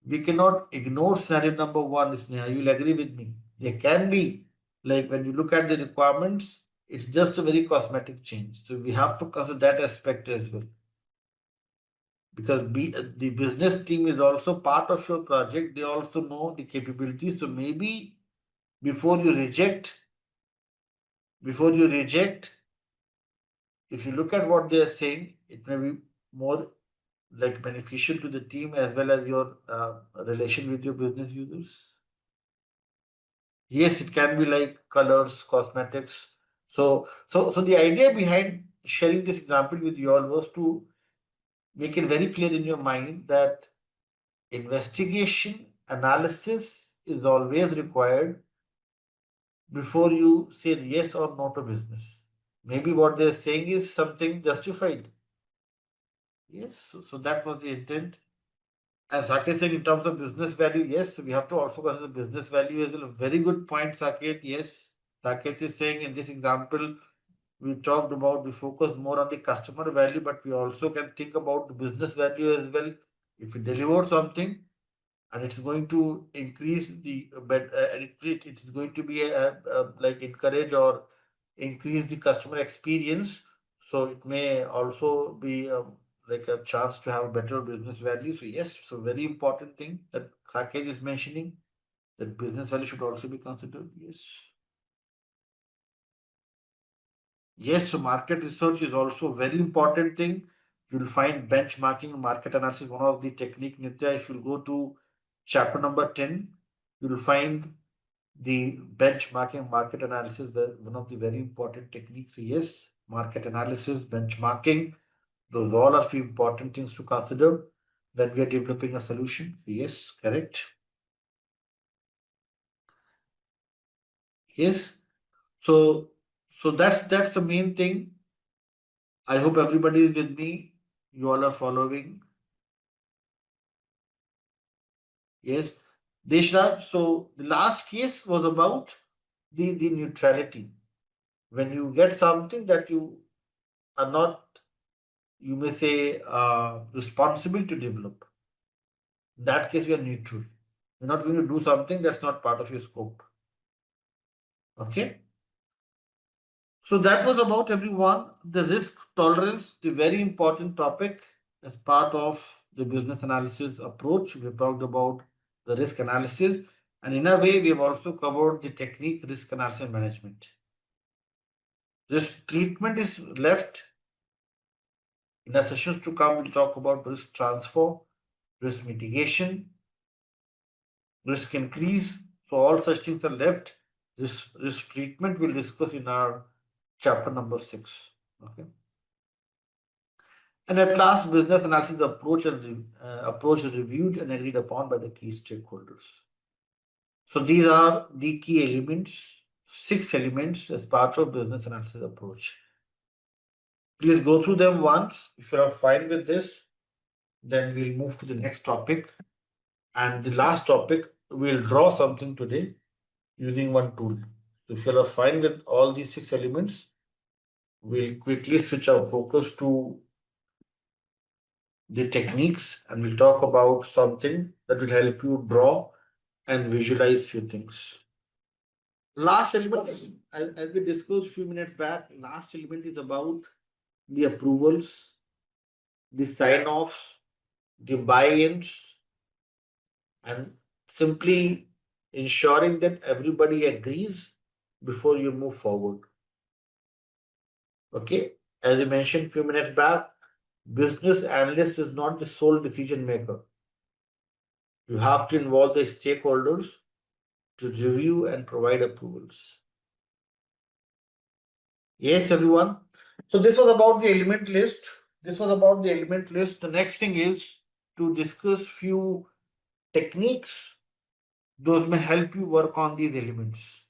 we cannot ignore scenario number one. Sneha, you'll agree with me. There can be, like when you look at the requirements, it's just a very cosmetic change. So we have to consider that aspect as well. Because the business team is also part of your project. They also know the capabilities. So maybe before you reject, if you look at what they are saying, it may be more like beneficial to the team as well as your relation with your business users. Yes, it can be like colors, cosmetics. So the idea behind sharing this example with you all was to make it very clear in your mind that investigation analysis is always required before you say yes or no to business. Maybe what they're saying is something justified. Yes, so that was the intent. And Saket saying in terms of business value, yes, we have to also consider business value as well. A very good point, Saket. Yes, Saket is saying in this example, we talked about we focus more on the customer value, but we also can think about the business value as well. If we deliver something and it's going to increase the it is going to be like encourage or increase the customer experience, so it may also be like a chance to have better business value. So yes, so very important thing that Sakesh is mentioning, that business value should also be considered. Yes, so market research is also a very important thing. You'll find benchmarking and market analysis, one of the technique, Nitya. If you go to chapter number 10, you'll find the benchmarking market analysis, one of the very important techniques. So yes, market analysis, benchmarking, those all are few important things to consider when we are developing a solution. So yes, correct. Yes. So that's the main thing. I hope everybody is with me. You all are following. Yes. Deshraj, so the last case was about the neutrality. When you get something that you are not, you may say, responsible to develop. In that case, you are neutral. You're not going to do something that's not part of your scope. Okay. So that was about everyone. The risk tolerance, the very important topic as part of the business analysis approach. We've talked about the risk analysis, and in a way, we have also covered the technique risk analysis management. Risk treatment is left. In our sessions to come, we'll talk about risk transfer, risk mitigation, risk increase. So all such things are left. This risk treatment we'll discuss in our chapter number 6. Okay. And at last, business analysis approach is reviewed and agreed upon by the key stakeholders. So these are the key elements, 6 elements as part of business analysis approach. Please go through them once. If you are fine with this, then we'll move to the next topic. And the last topic, we'll draw something today using one tool. So if you are fine with all these 6 elements, we'll quickly switch our focus to the techniques, and we'll talk about something that will help you draw and visualize few things. Last element, as we discussed a few minutes back, last element is about the approvals, the sign-offs, the buy-ins, and simply ensuring that everybody agrees before you move forward. Okay, as I mentioned a few minutes back, business analyst is not the sole decision maker. You have to involve the stakeholders to review and provide approvals. Yes, everyone. So this was about the element list. The next thing is to discuss few techniques. Those may help you work on these elements.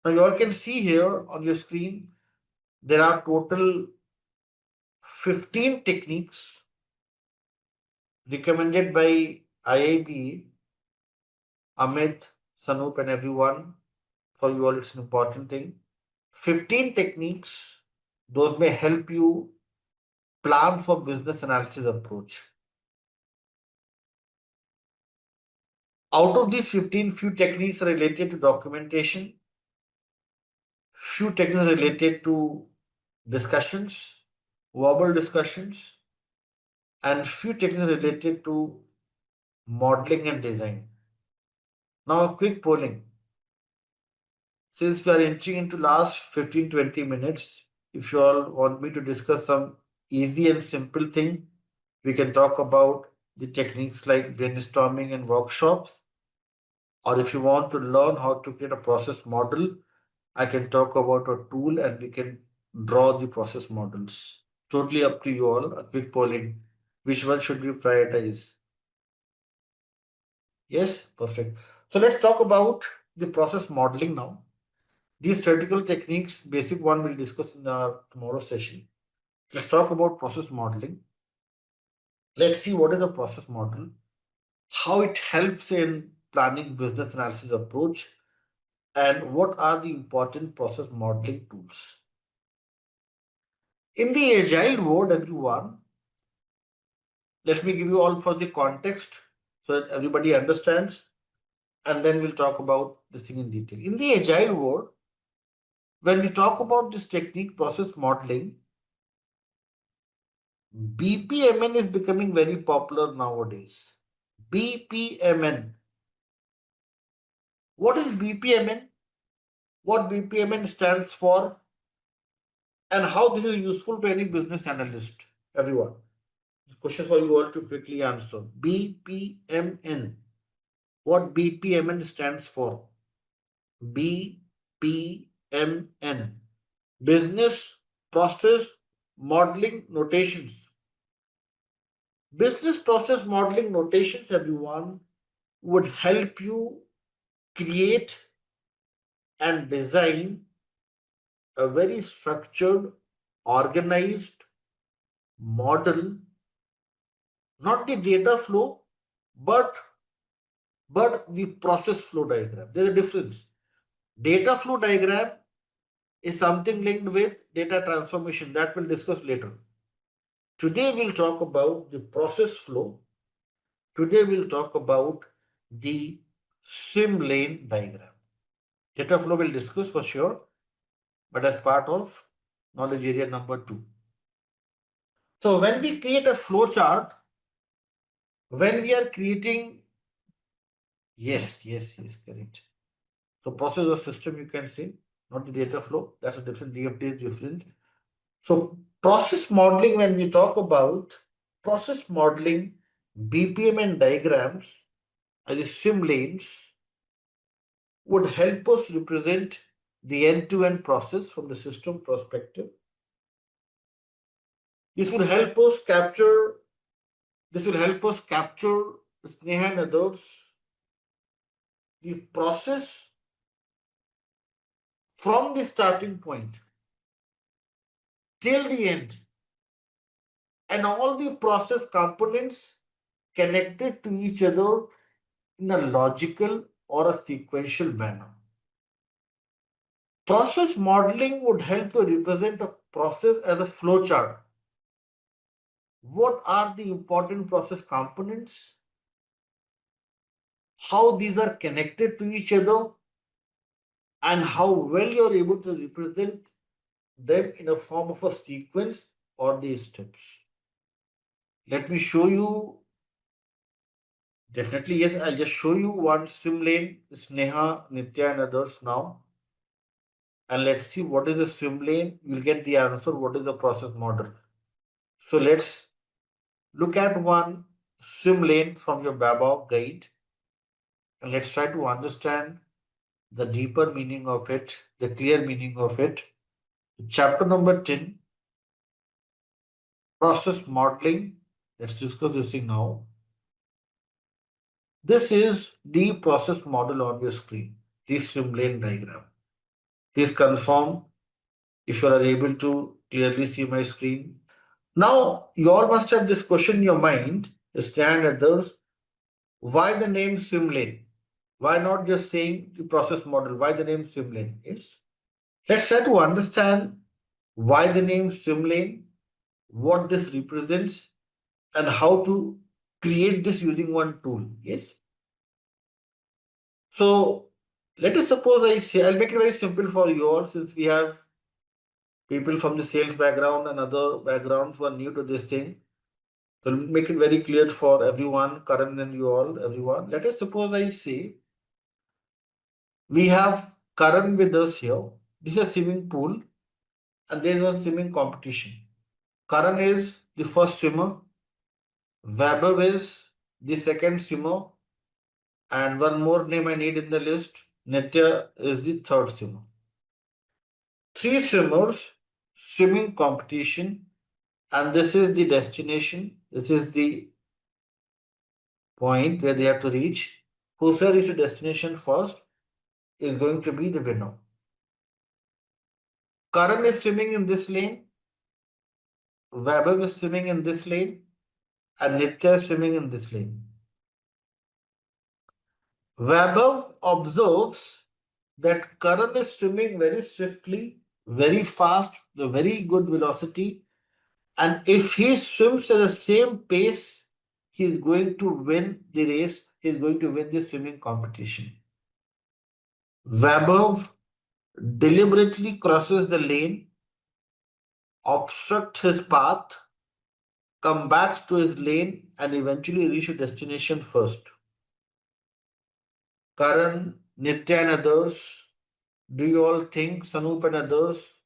Now you all can see here on your screen, there are total 15 techniques recommended by IIB, Amit, Sanup and everyone. For you all, it's an important thing. 15 techniques, those may help you plan for business analysis approach. Out of these 15, few techniques are related to documentation, few techniques are related to discussions, verbal discussions, and few techniques are related to modeling and design. Now, a quick polling. Since we are entering into last 15-20 minutes, if you all want me to discuss some easy and simple thing, we can talk about the techniques like brainstorming and workshops. Or if you want to learn how to create a process model, I can talk about a tool and we can draw the process models. Totally up to you all. A quick polling. Which one should we prioritize? Yes, perfect. So let's talk about the process modeling now. These theoretical techniques, basic one we'll discuss in our tomorrow session. Let's talk about process modeling. Let's see what is a process model, how it helps in planning business analysis approach, and what are the important process modeling tools. In the agile world, everyone, let me give you all for the context so that everybody understands, and then we'll talk about this thing in detail. In the agile world, when we talk about this technique, process modeling, BPMN is becoming very popular nowadays. BPMN. What is BPMN? What BPMN stands for, and how this is useful to any business analyst? Everyone. This question for you all to quickly answer. BPMN. What BPMN stands for? BPMN. Business Process Modeling Notations. Business process modeling notations, everyone, would help you create and design a very structured, organized model, not the data flow, but the process flow diagram. There's a difference. Data flow diagram is something linked with data transformation that we'll discuss later. Today we'll talk about the process flow. Today we'll talk about the swim lane diagram. Data flow we'll discuss for sure, but as part of knowledge area number 2. So when we create a flow chart, when we are creating, yes, correct. So process or system you can say, not the data flow. That's a different, DFT is different. So process modeling, when we talk about process modeling, BPM and diagrams as the swim lanes would help us represent the end-to-end process from the system perspective. This will help us capture Sneha and others the process from the starting point till the end, and all the process components connected to each other in a logical or a sequential manner. Process modeling would help to represent a process as a flow chart. What are the important process components? How these are connected to each other, and how well you're able to represent them in a form of a sequence or the steps. Let me show you. Definitely, yes, I'll just show you one swim lane, Sneha, Nitya, and others now. And let's see what is a swim lane. You'll get the answer. What is the process model? So let's look at one swim lane from your PMBOK guide. And let's try to understand the deeper meaning of it, the clear meaning of it. Chapter number 10, process modeling. Let's discuss this thing now. This is the process model on your screen, the Simplilearn diagram. Please confirm if you are able to clearly see my screen. Now, you all must have this question in your mind, Stan and others, why the name Simplilearn? Why not just saying the process model? Why the name Simplilearn? Yes. Let's try to understand why the name Simplilearn, what this represents, and how to create this using one tool. Yes. So let us suppose I say, I'll make it very simple for you all since we have people from the sales background and other backgrounds who are new to this thing. So make it very clear for everyone, Karan and you all, everyone. Let us suppose I say we have Karan with us here. This is a swimming pool and there is one swimming competition. Karan is the first swimmer, Vaibhav is the second swimmer, and one more name I need in the list, Nitya is the third swimmer. Three swimmers, swimming competition, and this is the destination. This is the point where they have to reach. Whoever reaches the destination first is going to be the winner. Karan is swimming in this lane, Vaibhav is swimming in this lane, and Nitya is swimming in this lane. Vaibhav observes that Karan is swimming very swiftly, very fast, with a very good velocity, and if he swims at the same pace, he is going to win the race, he is going to win the swimming competition. Vaibhav deliberately crosses the lane, obstructs his path, comes back to his lane, and eventually reaches destination first. Karan, Nitya, and others, do you all think, Sanup and others,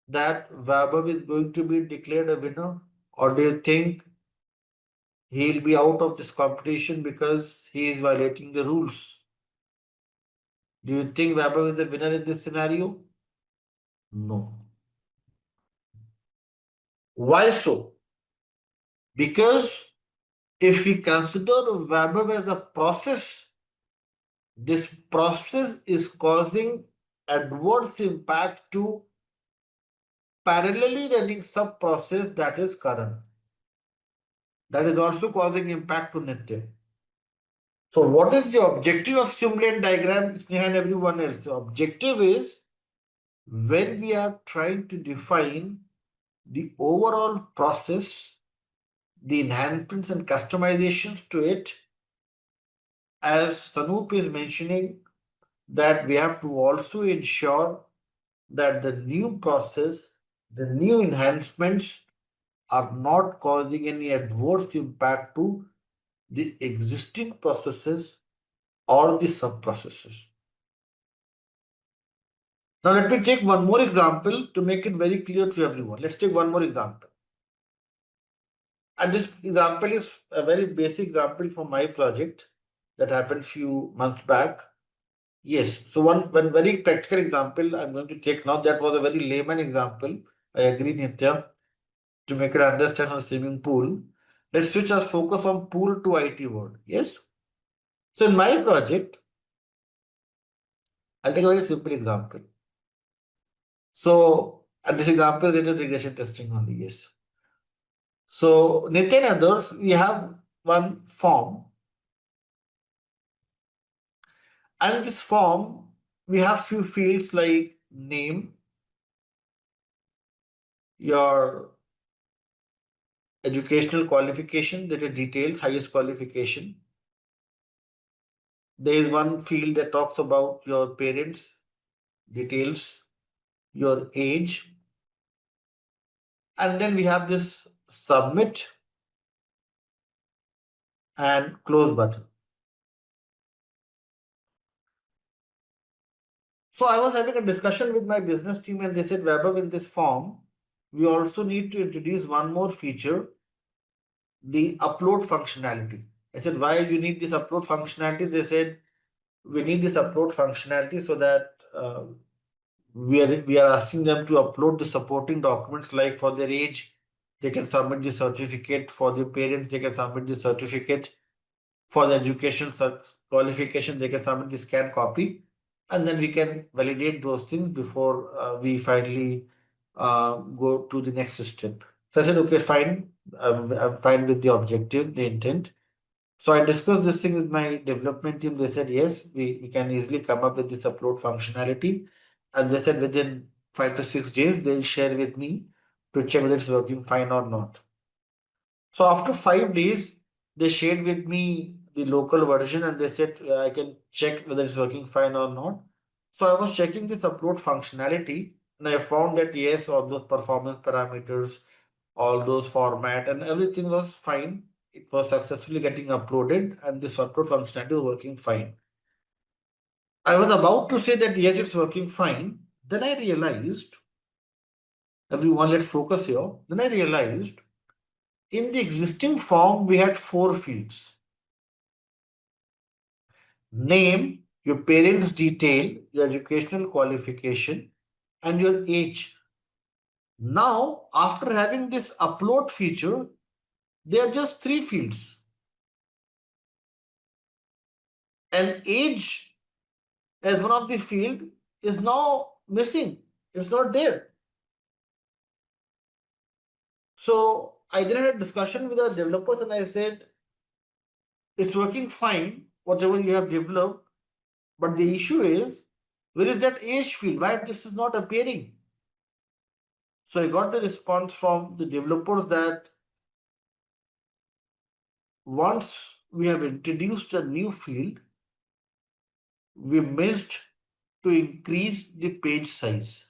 that Vaibhav is going to be declared a winner? Or do you think he'll be out of this competition because he is violating the rules? Do you think Vaibhav is the winner in this scenario? No. Why so? Because if we consider Vaibhav as a process, this process is causing adverse impact to parallelly running sub-process that is Karan. That is also causing impact to Nitya. So what is the objective of Simplilearn diagram, Sneha and everyone else? The objective is when we are trying to define the overall process, the enhancements and customizations to it, as Sanup is mentioning, that we have to also ensure that the new process, the new enhancements are not causing any adverse impact to the existing processes or the sub-processes. Now let me take one more example to make it very clear to everyone. Let's take one more example. And this example is a very basic example from my project that happened few months back. Yes, so one very practical example I'm going to take now. That was a very layman example. I agree, Nitya, to make it understand on swimming pool. Let's switch our focus from pool to IT world. Yes. So in my project, I'll take a very simple example. So, and this example is related to regression testing only. Yes. So, Nitya and others, we have one form. And in this form, we have few fields like name, your educational qualification, that is details, highest qualification. There is one field that talks about your parents, details, your age. And then we have this submit and close button. So I was having a discussion with my business team and they said, Vaibhav, in this form, we also need to introduce one more feature, the upload functionality. I said, why you need this upload functionality? They said, we need this upload functionality so that we are asking them to upload the supporting documents, like for their age, they can submit the certificate. For their parents, they can submit the certificate. For the education qualification, they can submit the scanned copy, and then we can validate those things before we finally go to the next step. So I said, okay, fine. I'm fine with the objective, the intent. So I discussed this thing with my development team. They said, yes, we can easily come up with this upload functionality. And they said within 5 to 6 days, they'll share with me to check whether it's working fine or not. So after 5 days, they shared with me the local version and they said I can check whether it's working fine or not. So I was checking this upload functionality and I found that yes, all those performance parameters, all those format and everything was fine. It was successfully getting uploaded and this upload functionality was working fine. I was about to say that yes, it's working fine. Then I realized, everyone, let's focus here. Then I realized in the existing form, we had 4 fields: name, your parents' detail, your educational qualification, and your age. Now, after having this upload feature, there are just 3 fields. And age as one of the field is now missing. It's not there. So I then had a discussion with the developers and I said, it's working fine, whatever you have developed. But the issue is, where is that age field? Why this is not appearing? So I got the response from the developers that once we have introduced a new field, we missed to increase the page size.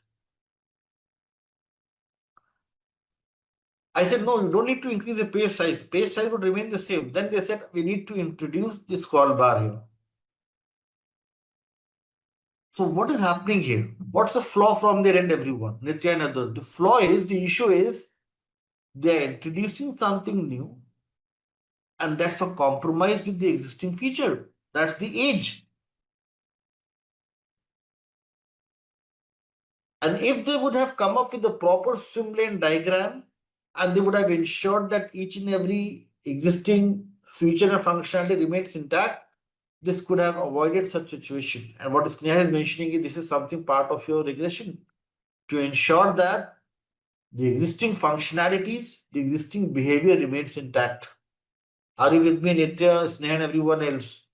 I said, no, you don't need to increase the page size. Page size would remain the same. Then they said, we need to introduce the scroll bar here. So what is happening here? What's the flaw from their end, everyone? Nitya and others. The flaw is, the issue is, they are introducing something new, and that's a compromise with the existing feature. That's the age. And if they would have come up with a proper swim lane diagram and they would have ensured that each and every existing feature and functionality remains intact, this could have avoided such situation. And what Sneha is mentioning is this is something part of your regression to ensure that the existing functionalities, the existing behavior remains intact. Are you with me, Nitya, Sneha, and everyone else?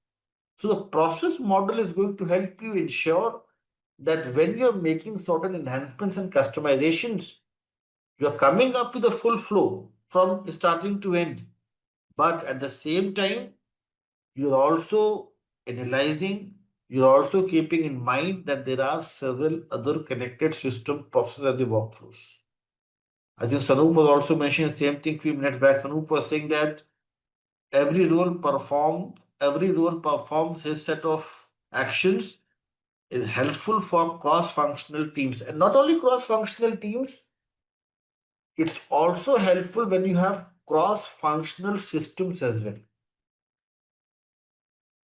So the process model is going to help you ensure that when you're making certain enhancements and customizations, you're coming up with a full flow from starting to end. But at the same time, you're also analyzing, you're also keeping in mind that there are several other connected system processes and the workflows. I think Sanoop was also mentioning the same thing a few minutes back. Sanoop was saying that every role performs his set of actions is helpful for cross-functional teams. And not only cross-functional teams, it's also helpful when you have cross-functional systems as well.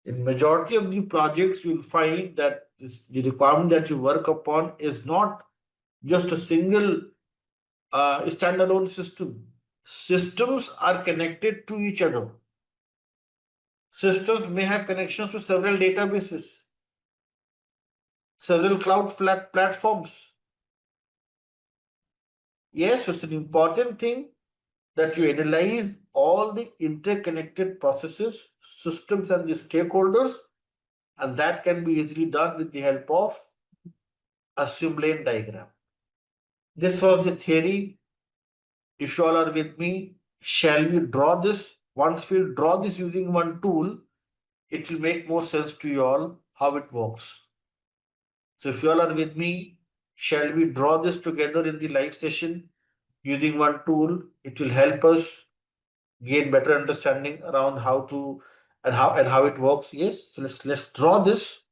In majority of the projects, you'll find that the requirement that you work upon is not just a single standalone system. Systems are connected to each other. Systems may have connections to several databases, several cloud platforms. Yes, it's an important thing that you analyze all the interconnected processes, systems, and the stakeholders, and that can be easily done with the help of a swim lane diagram. This was the theory. If you all are with me, shall we draw this? Once we draw this using one tool, it will make more sense to you all how it works. So if you all are with me, shall we draw this together in the live session using one tool? It will help us gain better understanding around how to and how it works. Yes, so let's draw this.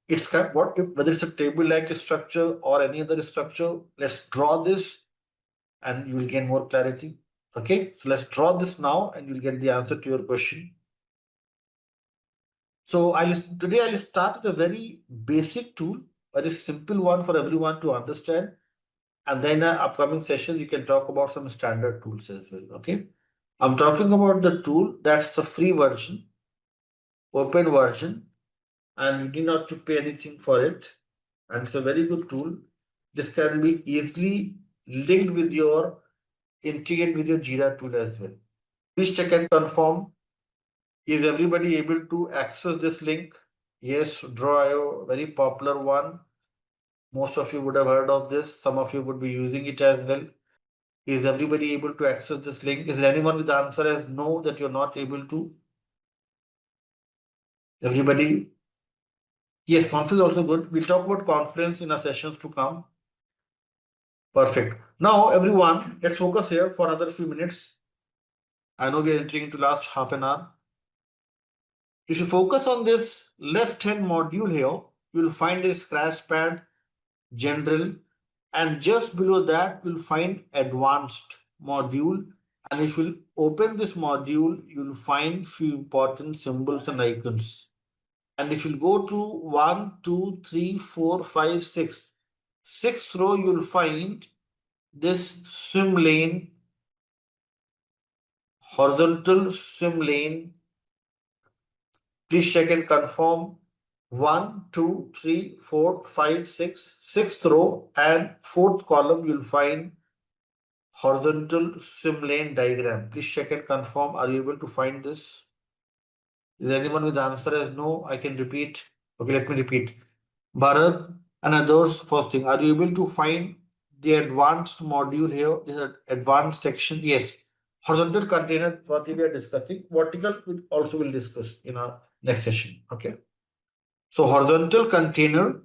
It's kind of whether it's a table like structure or any other structure. Let's draw this and you will gain more clarity. Okay, so let's draw this now and you'll get the answer to your question. So today I'll start with a very basic tool, very simple one for everyone to understand. And then upcoming sessions, you can talk about some standard tools as well. Okay. I'm talking about the tool that's the free version, open version, and you need not to pay anything for it. And it's a very good tool. This can be easily linked with your integrate with your JIRA tool as well. Please check and confirm. Is everybody able to access this link? Yes, Draw.io, very popular one. Most of you would have heard of this. Some of you would be using it as well. Is everybody able to access this link? Is there anyone with the answer as no that you're not able to? Everybody? Yes, Confluence is also good. We'll talk about Confluence in our sessions to come. Perfect. Now, everyone, let's focus here for another few minutes. I know we are entering into last half an hour. If you focus on this left-hand module here, you'll find a scratchpad, general, and just below that, you'll find advanced module. And if you open this module, you'll find few important symbols and icons. And if you go to 1, 2, 3, 4, 5, 6, sixth row, you'll find this swim lane, horizontal swim lane. Please check and confirm. 1, 2, 3, 4, 5, 6, sixth row and fourth column, you'll find horizontal swim lane diagram. Please check and confirm. Are you able to find this? Is there anyone with the answer as no? I can repeat. Okay, let me repeat. Bharat and others, first thing, are you able to find the advanced module here? This is advanced section. Yes. Horizontal container, what we are discussing. Vertical, we also will discuss in our next session. Okay. So horizontal container,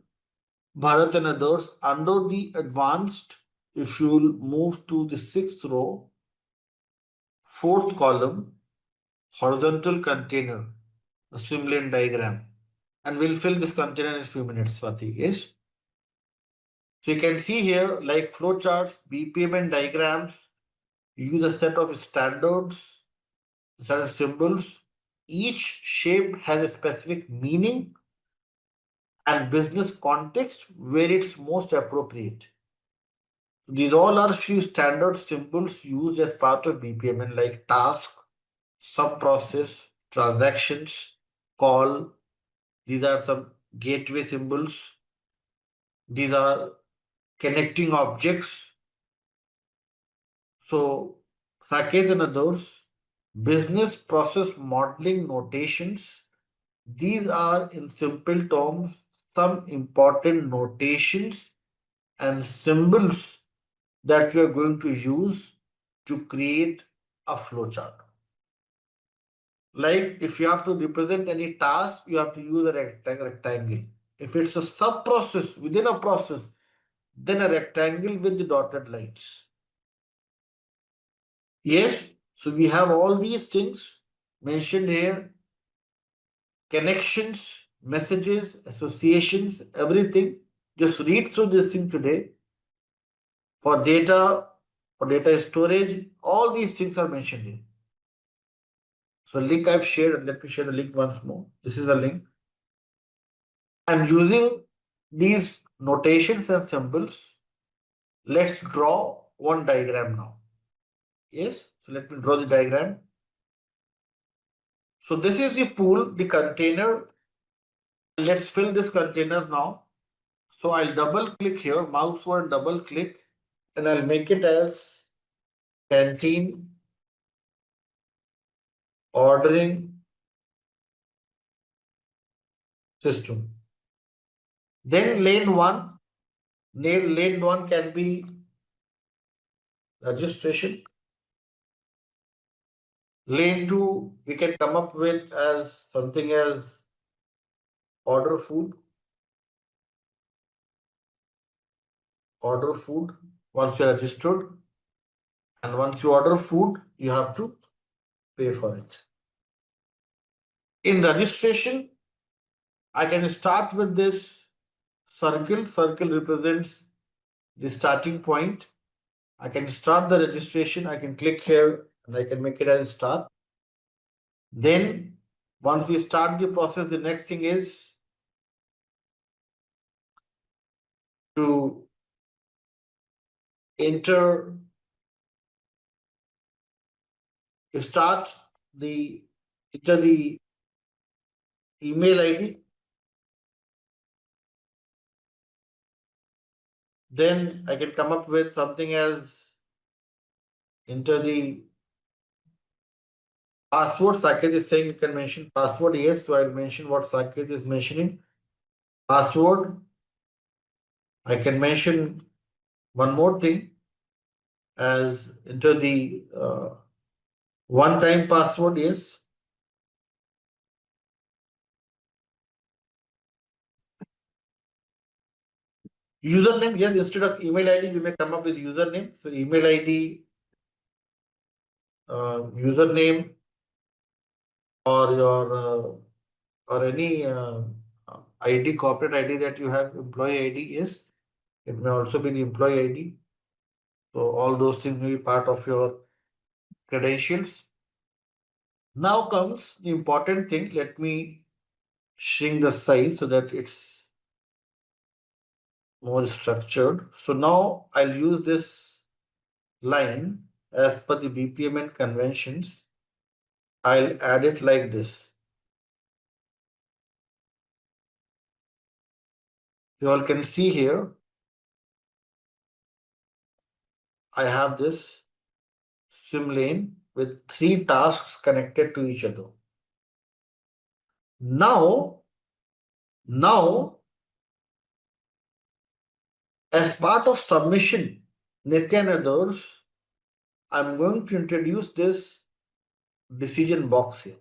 Bharat and others, under the advanced, if you will move to the sixth row, fourth column, horizontal container, a swim lane diagram. And we'll fill this container in a few minutes, Swati. Yes. So you can see here, like flowcharts, BPM and diagrams, you use a set of standards, set of symbols. Each shape has a specific meaning and business context where it's most appropriate. These all are few standard symbols used as part of BPMN like task, sub-process, transactions, call. These are some gateway symbols. These are connecting objects. So, Saket and others, business process modeling notations. These are in simple terms some important notations and symbols that we are going to use to create a flowchart. Like if you have to represent any task, you have to use a rectangle. If it's a sub-process within a process, then a rectangle with the dotted lines. Yes, so we have all these things mentioned here. Connections, messages, associations, everything. Just read through this thing today. For data storage, all these things are mentioned here. So link I've shared, let me share the link once more. This is the link. And using these notations and symbols, let's draw one diagram now. Yes, so let me draw the diagram. So this is the pool, the container. Let's fill this container now. So I'll double click here, mouse over double click, and I'll make it as canteen ordering system. Then lane one can be registration. Lane 2, we can come up with as something as order food. Order food once you're registered. And once you order food, you have to pay for it. In registration, I can start with this circle. Circle represents the starting point. I can start the registration. I can click here and I can make it as start. Then Once we start the process, the next thing is to enter, to start the, enter the email ID. Then I can come up with something as enter the password. Saket is saying you can mention password. Yes, so I'll mention what Saket is mentioning. Password. I can mention one more thing as enter the one-time password. Yes. Username. Yes, instead of email ID, you may come up with username. So email ID, username, or your or any ID, corporate ID that you have, employee ID. Yes, it may also be the employee ID. So all those things may be part of your credentials. Now comes the important thing. Let me shrink the size so that it's more structured. So now I'll use this line as per the BPMN conventions. I'll add it like this. You all can see here, I have this swim lane with 3 tasks connected to each other. Now, as part of submission, Nitya and others, I'm going to introduce this decision box here.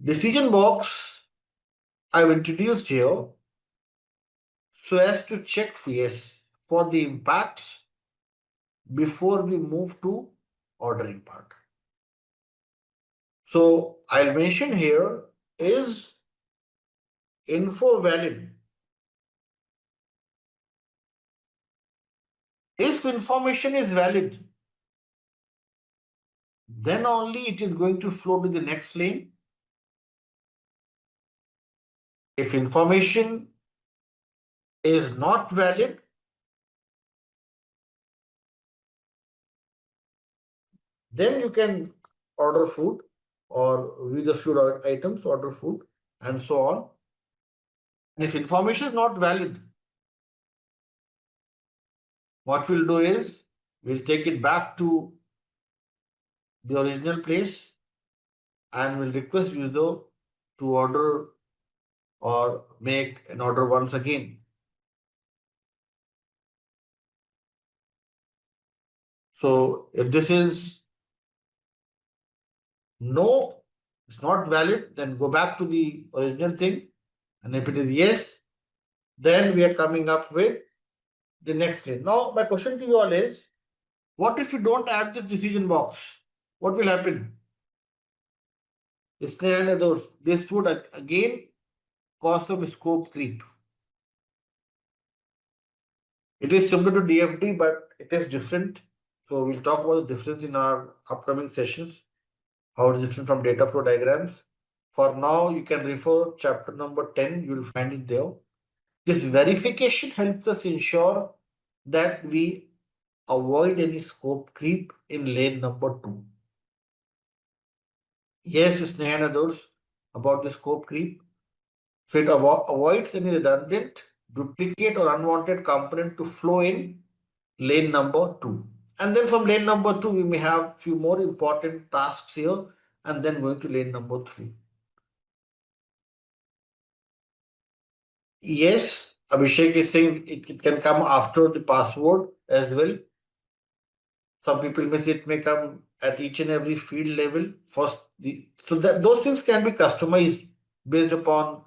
Decision box I've introduced here so as to check for the impacts before we move to ordering part. So I'll mention here, is info valid? If information is valid, then only it is going to flow to the next lane. If information is not valid, then you can order food, or with a few items, order food, and so on. And if information is not valid, what we'll do is we'll take it back to the original place and we'll request user to order or make an order once again. So if this is no, it's not valid, then go back to the original thing. And if it is yes, then we are coming up with the next lane. Now, my question to you all is, what if you don't add this decision box? What will happen? This would again cause some scope creep. It is similar to DFD, but it is different. So we'll talk about the difference in our upcoming sessions, how it is different from data flow diagrams. For now, you can refer chapter number 10, you will find it there. This verification helps us ensure that we avoid any scope creep in lane number 2. Yes, Sneha and others about the scope creep. So it avoids any redundant, duplicate, or unwanted component to flow in lane number 2. And then from lane number 2, we may have few more important tasks here, and then going to lane number 3. Yes, Abhishek is saying it can come after the password as well. Some people may say it may come at each and every field level first. So that those things can be customized based upon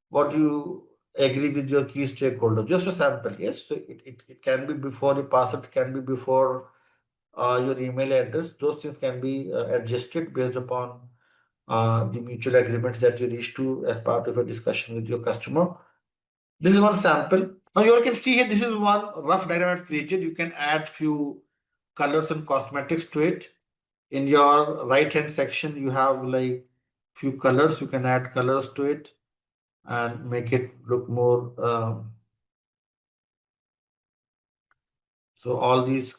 what you agree with your key stakeholder. Just a sample, yes. So it can be before the password, it can be before your email address. Those things can be adjusted based upon the mutual agreements that you reach to as part of a discussion with your customer. This is one sample. Now you all can see here, this is one rough diagram I've created. You can add few colors and cosmetics to it. In your right hand section, you have like few colors. You can add colors to it and make it look more. So all these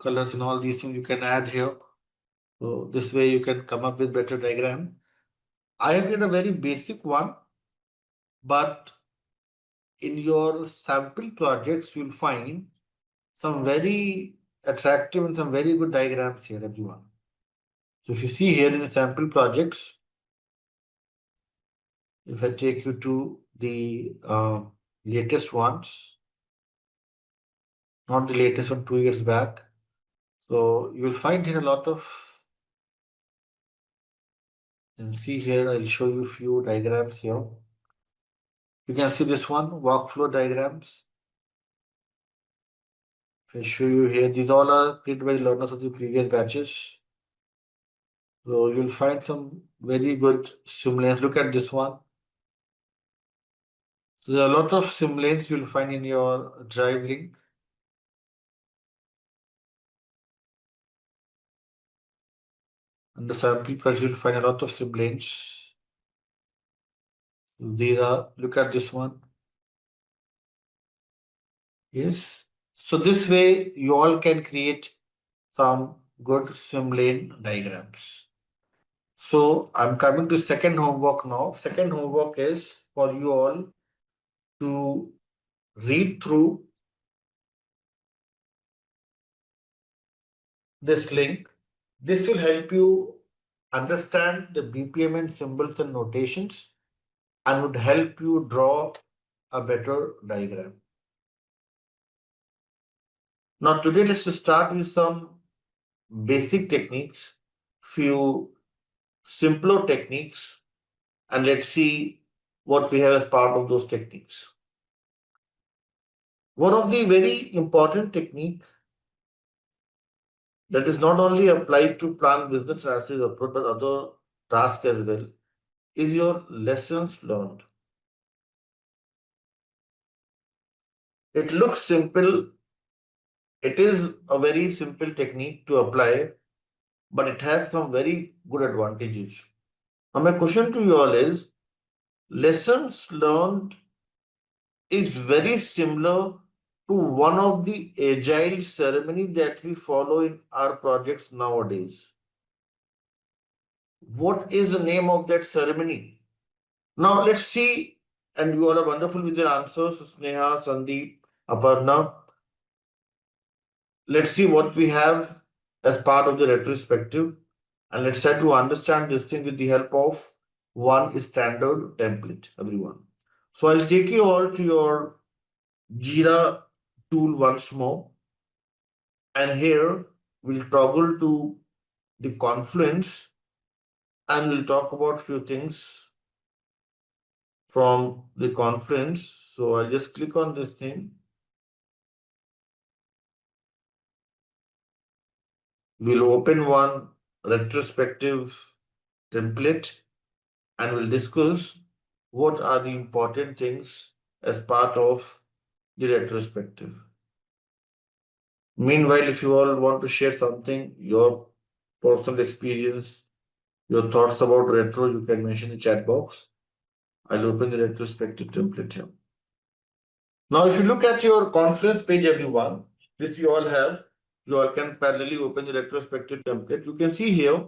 colors and all these things you can add here. So this way you can come up with better diagram. I have made a very basic one, but in your sample projects, you'll find some very attractive and some very good diagrams here, everyone. So if you see here in the sample projects, if I take you to the latest ones, not the latest one, 2 years back. So you will find here a lot of, and see here, I'll show you a few diagrams here. You can see this one, workflow diagrams. If I show you here, these all are created by the learners of the previous batches. So you'll find some very good simulations. Look at this one. So there are a lot of simulations you'll find in your Drive link. And the sample project, you'll find a lot of simulations. These are, look at this one. Yes. So this way you all can create some good simulate diagrams. So I'm coming to second homework now. Second homework is for you all to read through this link. This will help you understand the BPM and symbols and notations and would help you draw a better diagram. Now today let's start with some basic techniques, few simpler techniques, and let's see what we have as part of those techniques. One of the very important technique that is not only applied to plan business analysis approach but other tasks as well is your lessons learned. It looks simple. It is a very simple technique to apply, but it has some very good advantages. Now my question to you all is, lessons learned is very similar to one of the agile ceremony that we follow in our projects nowadays. What is the name of that ceremony? Now let's see, and you all are wonderful with your answers, Sneha, Sandeep, Aparna. Let's see what we have as part of the retrospective, and let's try to understand this thing with the help of one standard template, everyone. So I'll take you all to your JIRA tool once more, and here we'll toggle to the Confluence and we'll talk about few things from the Confluence. So I'll just click on this thing. We'll open one retrospective template and we'll discuss what are the important things as part of the retrospective. Meanwhile, if you all want to share something, your personal experience, your thoughts about retro, you can mention in the chat box. I'll open the retrospective template here. Now, if you look at your Confluence page, everyone, this you all have, you all can parallelly open the retrospective template. You can see here,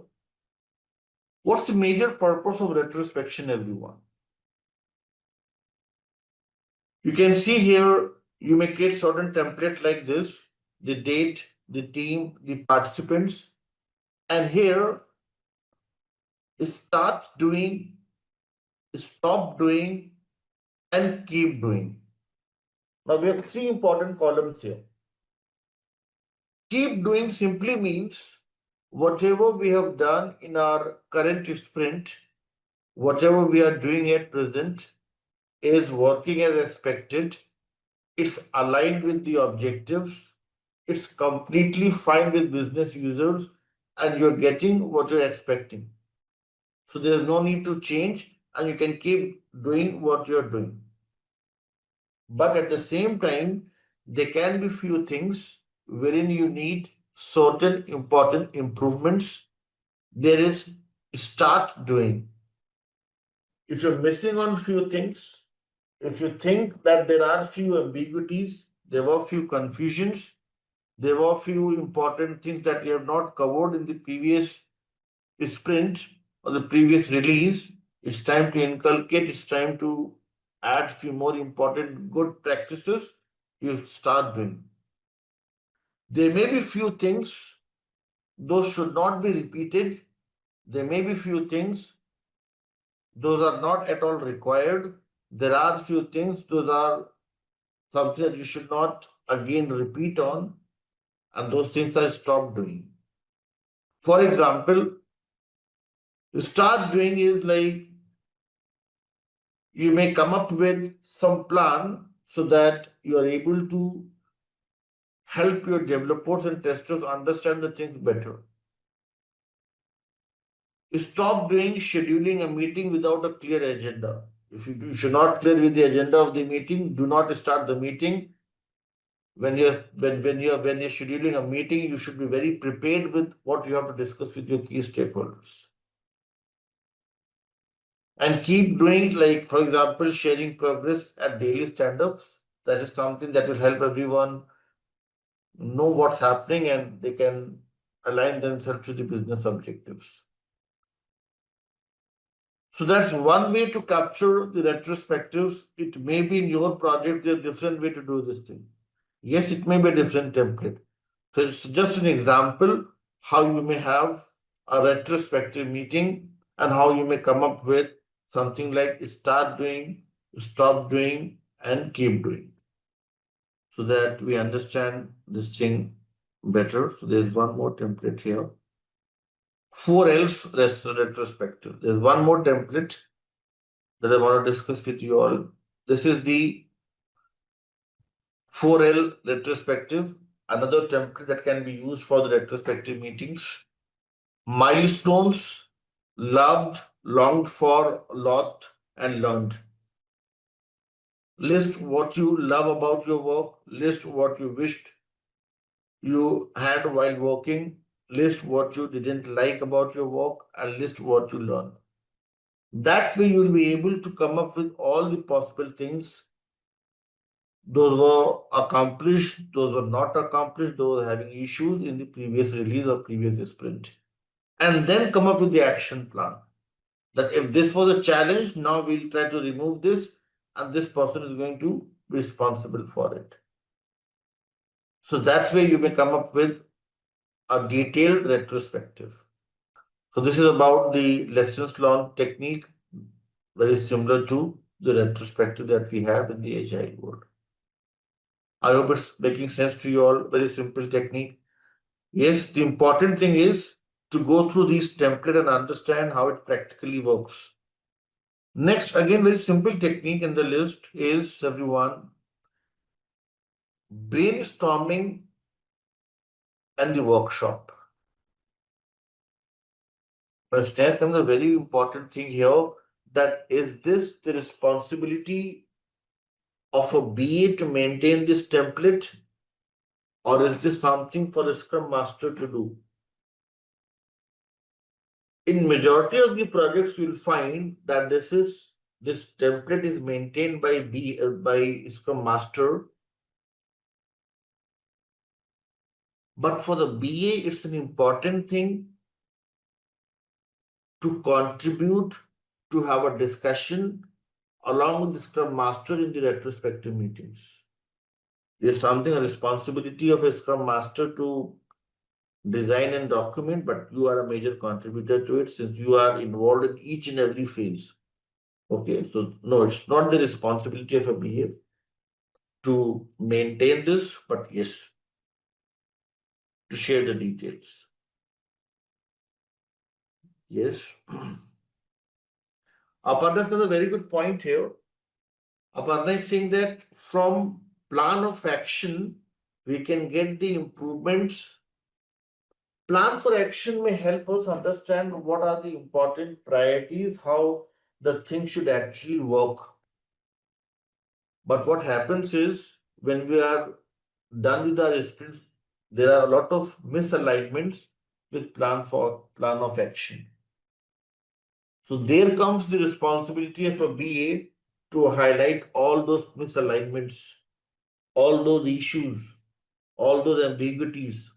what's the major purpose of retrospection, everyone? You can see here, you may create certain template like this, the date, the team, the participants, and here, start doing, stop doing, and keep doing. Now we have three important columns here. Keep doing simply means whatever we have done in our current sprint, whatever we are doing at present is working as expected. It's aligned with the objectives. It's completely fine with business users and you're getting what you're expecting. So there's no need to change and you can keep doing what you're doing. But at the same time, there can be few things wherein you need certain important improvements, there is start doing. If you're missing on few things, if you think that there are few ambiguities, there were few confusions, there were few important things that you have not covered in the previous sprint or the previous release, it's time to inculcate, it's time to add few more important good practices you start doing. There may be few things, those should not be repeated. There may be few things, those are not at all required. There are few things, those are something that you should not again repeat on, and those things are stopped doing. For example, start doing is like you may come up with some plan so that you are able to help your developers and testers understand the things better. Stop doing scheduling a meeting without a clear agenda. If you're not clear with the agenda of the meeting, do not start the meeting. When you're scheduling a meeting, you should be very prepared with what you have to discuss with your key stakeholders. And keep doing, like, for example, sharing progress at daily stand-ups. That is something that will help everyone know what's happening and they can align themselves to the business objectives. So that's one way to capture the retrospectives. It may be in your project, there's a different way to do this thing. Yes, it may be a different template. So it's just an example how you may have a retrospective meeting and how you may come up with something like start doing, stop doing, and keep doing, so that we understand this thing better. So there's one more template here. 4L's retrospective. There's one more template that I want to discuss with you all. This is the 4L retrospective, another template that can be used for the retrospective meetings. Milestones: loved, longed for, lost, and learned. List what you love about your work, list what you wished you had while working, list what you didn't like about your work, and list what you learned. That way, you will be able to come up with all the possible things. Those were accomplished, those were not accomplished, those were having issues in the previous release or previous sprint. And then come up with the action plan. That if this was a challenge, now we'll try to remove this, and this person is going to be responsible for it. So that way you may come up with a detailed retrospective. So this is about the lessons learned technique, very similar to the retrospective that we have in the Agile world. I hope it's making sense to you all. Very simple technique. Yes, the important thing is to go through these templates and understand how it practically works. Next, again, very simple technique in the list is, everyone, brainstorming and the workshop. But there comes a very important thing here, that is this the responsibility of a BA to maintain this template, or is this something for a Scrum Master to do? In majority of the projects, you'll find that this template is maintained by Scrum Master. But for the BA, it's an important thing to contribute, to have a discussion along with the Scrum Master in the retrospective meetings. There's something, a responsibility of a Scrum Master to design and document, but you are a major contributor to it since you are involved in each and every phase. Okay, so no, it's not the responsibility of a BA to maintain this, but yes, to share the details. Yes. Aparna has a very good point here. Aparna is saying that from plan of action, we can get the improvements. Plan for action may help us understand what are the important priorities, how the thing should actually work. But what happens is, when we are done with our sprints, there are a lot of misalignments with plan of action. So there comes the responsibility of a BA to highlight all those misalignments, all those issues, all those ambiguities.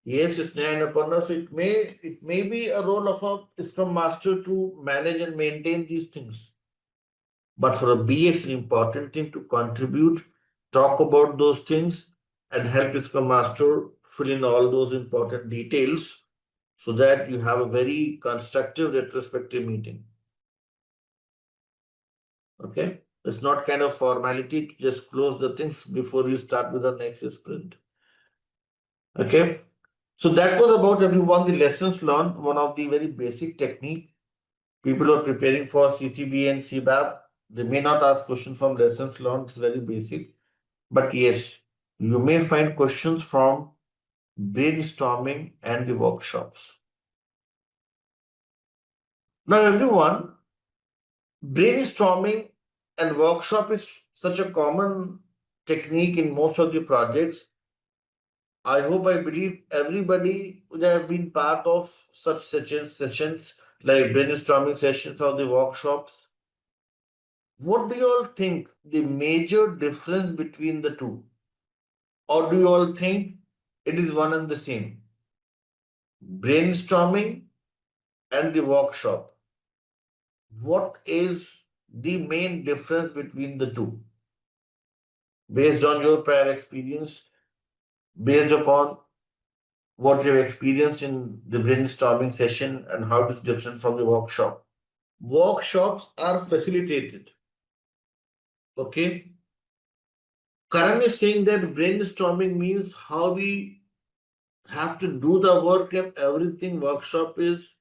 Yes, Sneha and Aparna, so it may be a role of a Scrum Master to manage and maintain these things. But for a BA, it's an important thing to contribute, talk about those things, and help Scrum Master fill in all those important details so that you have a very constructive retrospective meeting. Okay? It's not kind of formality to just close the things before you start with the next sprint. Okay? So that was about everyone, the lessons learned, one of the very basic technique. People who are preparing for CCB and CBAP, they may not ask questions from lessons learned, it's very basic. But yes, you may find questions from brainstorming and the workshops. Now everyone, brainstorming and workshop is such a common technique in most of the projects. I believe everybody would have been part of such sessions like brainstorming sessions or the workshops. What do you all think the major difference between the two? Or do you all think it is one and the same? Brainstorming and the workshop. What is the main difference between the two? Based on your prior experience, based upon what you've experienced in the brainstorming session and how it is different from the workshop. Workshops are facilitated. Okay. Karan is saying that brainstorming means how we have to do the work and everything. Workshop is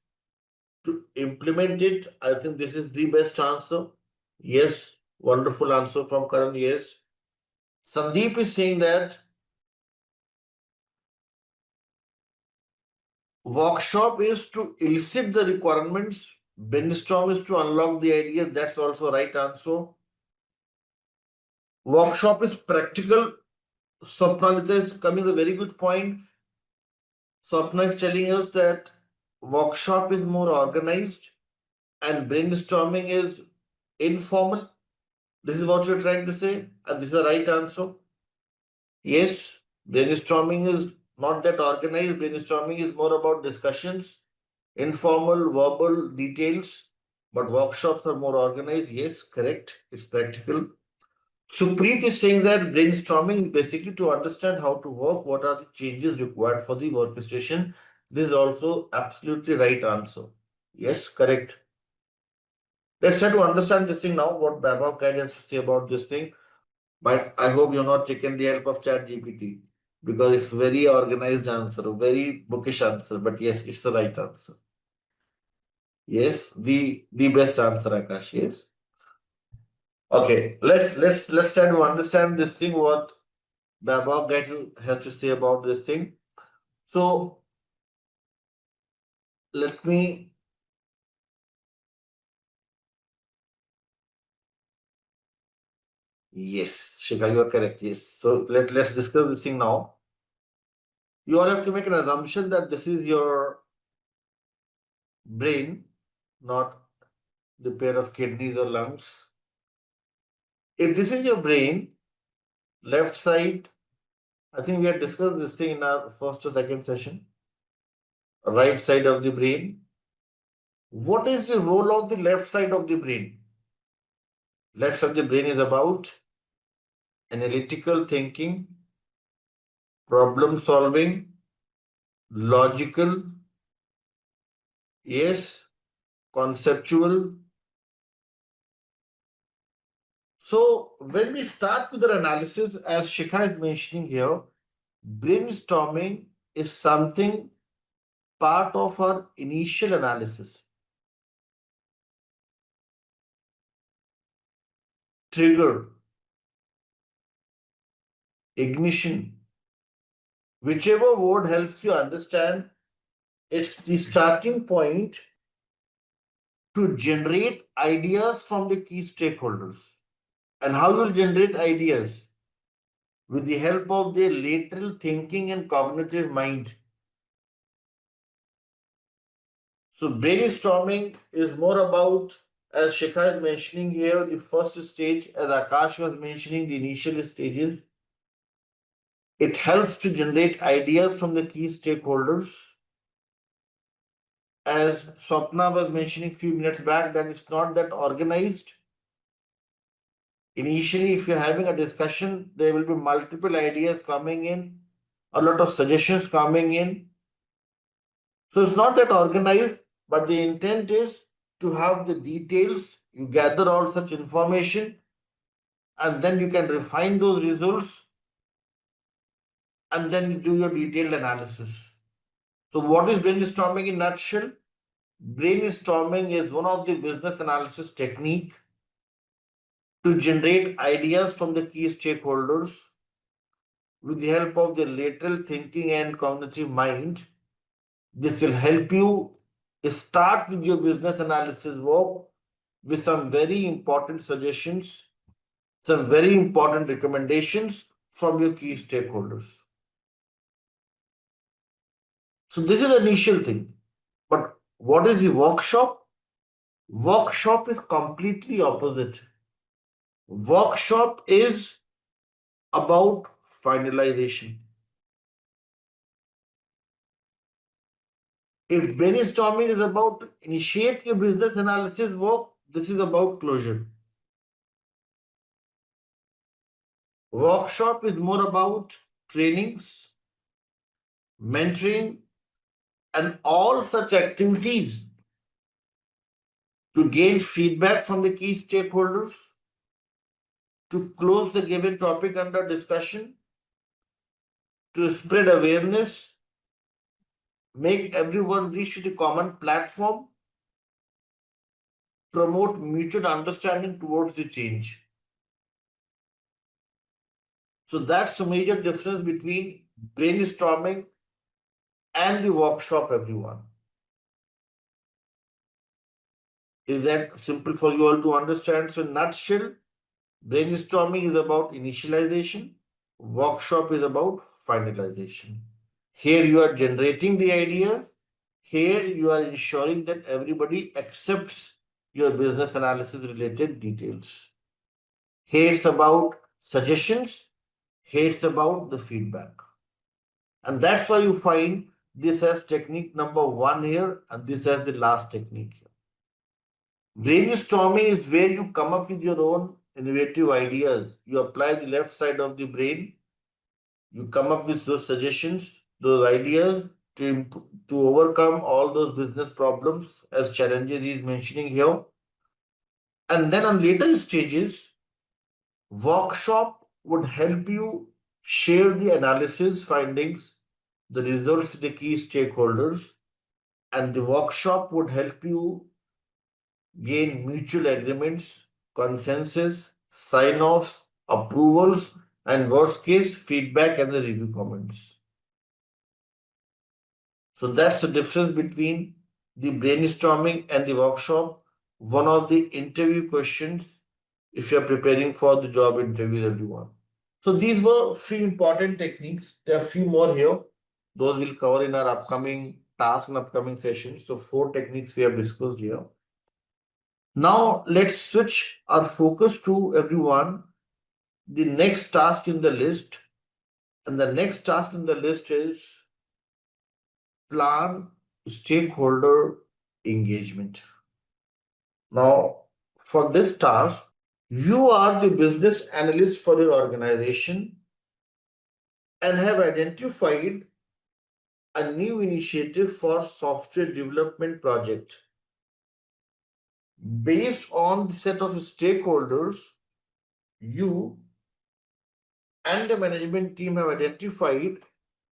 to implement it. I think this is the best answer. Yes, wonderful answer from Karan. Yes. Sandeep is saying that workshop is to elicit the requirements. Brainstorm is to unlock the ideas. That's also right answer. Workshop is practical. Swapnalita is coming a very good point. Swapna is telling us that workshop is more organized and brainstorming is informal. This is what you're trying to say, and this is the right answer. Yes, brainstorming is not that organized. Brainstorming is more about discussions, informal, verbal details, but workshops are more organized. Yes, correct. It's practical. Supreet is saying that brainstorming is basically to understand how to work, what are the changes required for the workstation. This is also absolutely right answer. Yes, correct. Let's try to understand this thing now, what PMBOK has to say about this thing. But I hope you've not taken the help of ChatGPT because it's very organized answer, a very bookish answer. But yes, it's the right answer. Yes, the best answer, Akash. Yes. Okay, let's try to understand this thing. What PMBOK has to say about this thing. So let me. Yes, Shikha, you are correct. Yes. So let's discuss this thing now. You all have to make an assumption that this is your brain, not the pair of kidneys or lungs. If this is your brain, left side, I think we had discussed this thing in our first or second session. Right side of the brain. What is the role of the left side of the brain? Left side of the brain is about analytical thinking, problem solving, logical, yes, conceptual. So when we start with the analysis, as Shikha is mentioning here, brainstorming is something part of our initial analysis. Trigger, ignition, whichever word helps you understand, it's the starting point to generate ideas from the key stakeholders. And how you'll generate ideas? with the help of their lateral thinking and cognitive mind. So brainstorming is more about, as Shikha is mentioning here, the first stage, as Akash was mentioning, the initial stages. It helps to generate ideas from the key stakeholders. As Swapna was mentioning a few minutes back, that it's not that organized. Initially, if you're having a discussion, there will be multiple ideas coming in, a lot of suggestions coming in. So it's not that organized, but the intent is to have the details. You gather all such information, and then you can refine those results, and then you do your detailed analysis. So what is brainstorming in a nutshell? Brainstorming is one of the business analysis technique to generate ideas from the key stakeholders with the help of the lateral thinking and cognitive mind. This will help you start with your business analysis work with some very important suggestions, some very important recommendations from your key stakeholders. So this is the initial thing. But what is the workshop? Workshop is completely opposite. Workshop is about finalization. If brainstorming is about to initiate your business analysis work, this is about closure. Workshop is more about trainings, mentoring, and all such activities to gain feedback from the key stakeholders, to close the given topic under discussion, to spread awareness, make everyone reach to the common platform, promote mutual understanding towards the change. So that's the major difference between brainstorming and the workshop, everyone. Is that simple for you all to understand? So in nutshell, brainstorming is about initialization, workshop is about finalization. Here you are generating the ideas, here you are ensuring that everybody accepts your business analysis related details. Here it's about suggestions, here it's about the feedback. And that's why you find this as technique number 1 here and this as the last technique here. Brainstorming is where you come up with your own innovative ideas. You apply the left side of the brain, you come up with those suggestions, those ideas to overcome all those business problems as challenges he is mentioning here. And then on later stages, workshop would help you share the analysis findings, the results to the key stakeholders, and the workshop would help you gain mutual agreements, consensus, sign-offs, approvals, and worst case feedback and the review comments. So that's the difference between the brainstorming and the workshop. One of the interview questions if you're preparing for the job interview, everyone. So these were few important techniques. There are few more here. Those we'll cover in our upcoming task and upcoming sessions. So 4 techniques we have discussed here. Now let's switch our focus to everyone the next task in the list. And the next task in the list is plan stakeholder engagement. Now, for this task, you are the business analyst for your organization and have identified a new initiative for software development project. Based on the set of stakeholders, you and the management team have identified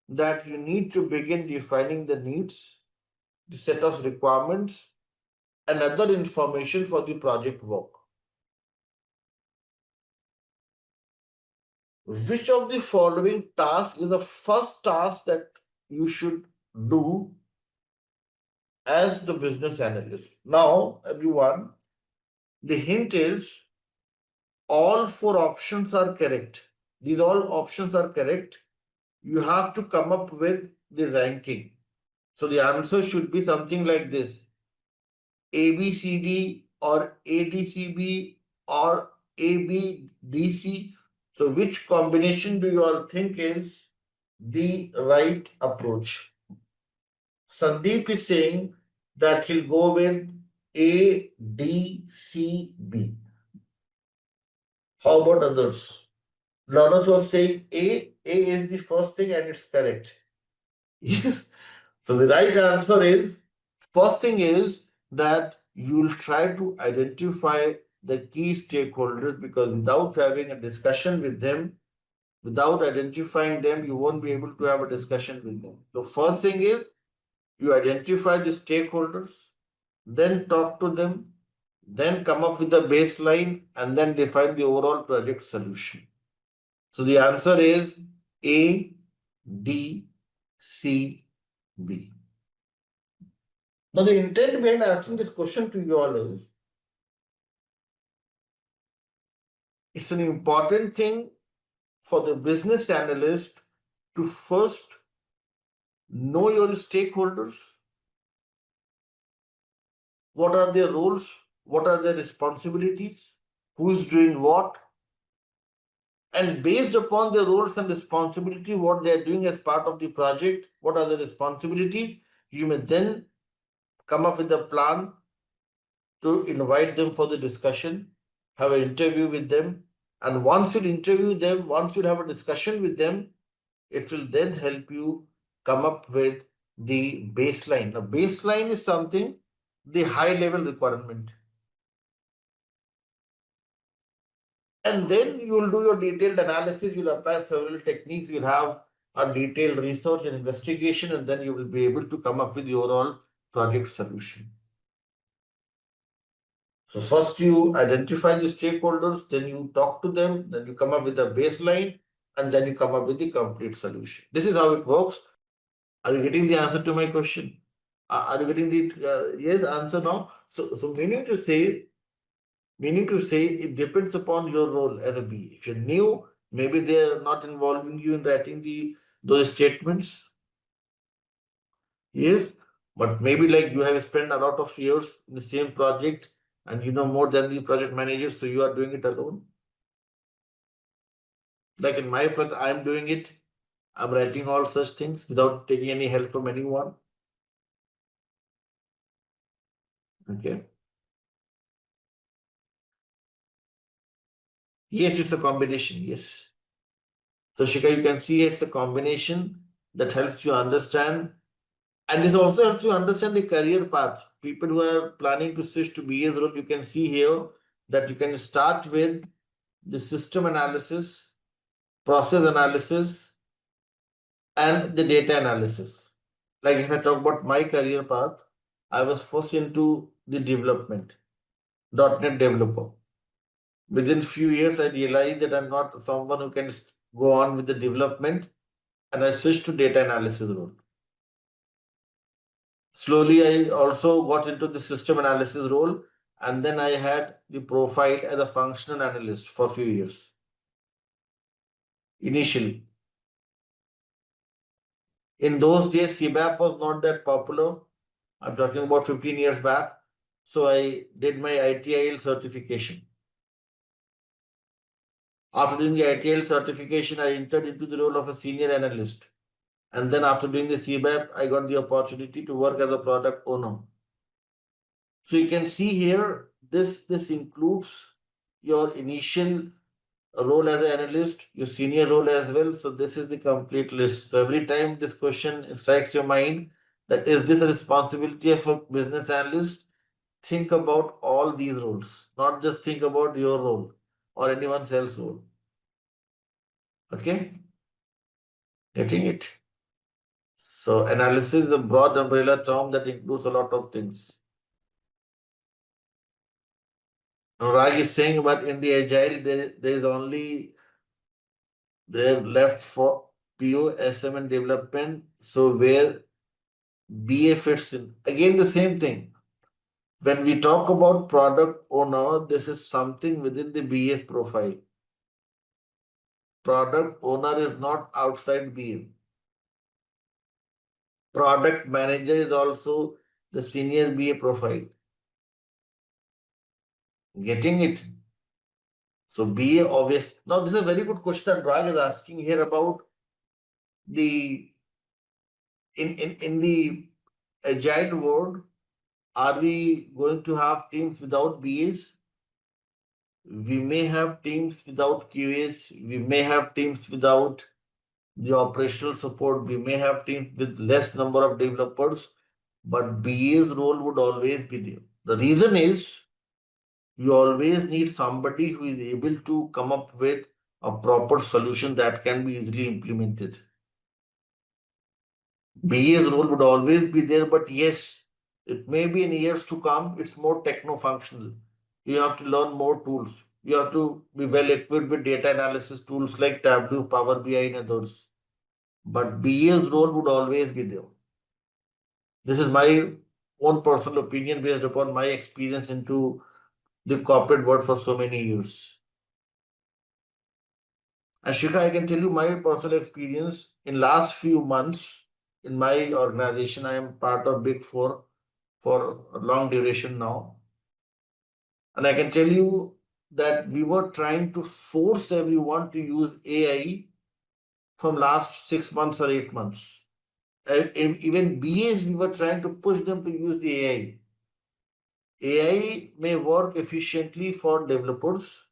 that you need to begin defining the needs, the set of requirements, and other information for the project work. Which of the following tasks is the first task that you should do as the business analyst? Now, everyone, the hint is all 4 options are correct. these all options are correct, you have to come up with the ranking. So the answer should be something like this: ABCD or ADCB or ABDC. So which combination do you all think is the right approach? Sandeep is saying that he'll go with ADCB. How about others? Lawrence was saying A. A is the first thing and it's correct. Yes. So the right answer is, first thing is that you'll try to identify the key stakeholders, because without having a discussion with them, without identifying them, you won't be able to have a discussion with them. So first thing is you identify the stakeholders, then talk to them, then come up with a baseline, and then define the overall project solution. So the answer is A, D, C, B. Now the intent behind asking this question to you all is, it's an important thing for the business analyst to first know your stakeholders. What are their roles? What are their responsibilities? Who is doing what? And based upon their roles and responsibility, what they are doing as part of the project, what are the responsibilities, you may then come up with a plan to invite them for the discussion, have an interview with them. And once you interview them, once you have a discussion with them, it will then help you come up with the baseline. A baseline is something, the high level requirement. And then you will do your detailed analysis, you'll apply several techniques, you'll have a detailed research and investigation, and then you will be able to come up with the overall project solution. So first you identify the stakeholders, then you talk to them, then you come up with a baseline, and then you come up with the complete solution. This is how it works. Are you getting the answer to my question? Are you getting the yes answer now? So meaning to say, it depends upon your role as a B. If you're new, maybe they're not involving you in writing those statements. Yes, but maybe like you have spent a lot of years in the same project and you know more than the project manager, so you are doing it alone. Like in my project, I'm doing it. I'm writing all such things without taking any help from anyone. Okay. Yes, it's a combination. Yes. So Shika, you can see it's a combination that helps you understand. And this also helps you understand the career path. People who are planning to switch to BA's role, you can see here that you can start with the system analysis, process analysis, and the data analysis. Like if I talk about my career path, I was first into the development, .NET developer. Within few years, I realized that I'm not someone who can go on with the development, and I switched to data analysis role. Slowly, I also got into the system analysis role, and then I had the profile as a functional analyst for a few years. Initially, in those days, CBAP was not that popular. I'm talking about 15 years back. So I did my ITIL certification. After doing the ITIL certification, I entered into the role of a senior analyst. And then after doing the CBAP, I got the opportunity to work as a product owner. So you can see here, this includes your initial role as an analyst, your senior role as well. So this is the complete list. So every time this question strikes your mind, that is this a responsibility of a business analyst, think about all these roles, not just think about your role or anyone else's role. Okay? Getting it? So analysis is a broad umbrella term that includes a lot of things. Raj is saying, but in the agile, there is only they're left for PO, SM, and development. So where BA fits in. Again, the same thing. When we talk about product owner, this is something within the BA's profile. product owner is not outside BA. Product manager is also the senior BA profile. Getting it? So BA obvious. Now this is a very good question that Rag is asking here about the in the agile world. Are we going to have teams without BAs? We may have teams without QAs. We may have teams without the operational support. We may have teams with less number of developers, but BA's role would always be there. The reason is you always need somebody who is able to come up with a proper solution that can be easily implemented. BA's role would always be there, but yes, it may be in years to come, it's more techno-functional. You have to learn more tools. You have to be well equipped with data analysis tools like Tableau, Power BI, and others. But BA's role would always be there. This is my own personal opinion based upon my experience into the corporate world for so many years. Ashika, I can tell you my personal experience in last few months in my organization. I am part of Big Four for a long duration now. And I can tell you that we were trying to force everyone to use AI from last 6 months or 8 months. Even BAs, we were trying to push them to use the AI. AI may work efficiently for developers.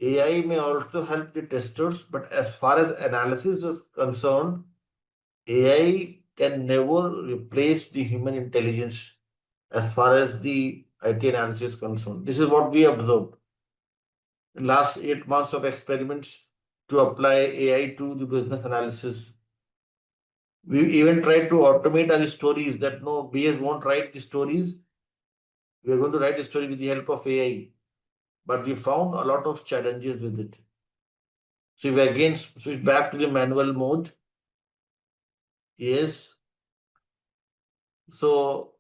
AI may also help the testers, but as far as analysis is concerned, AI can never replace the human intelligence as far as the IT analysis is concerned. This is what we observed in last 8 months of experiments to apply AI to the business analysis. We even tried to automate our stories that no, BS won't write the stories. We are going to write the story with the help of AI. But we found a lot of challenges with it. So we again switch back to the manual mode. Yes. So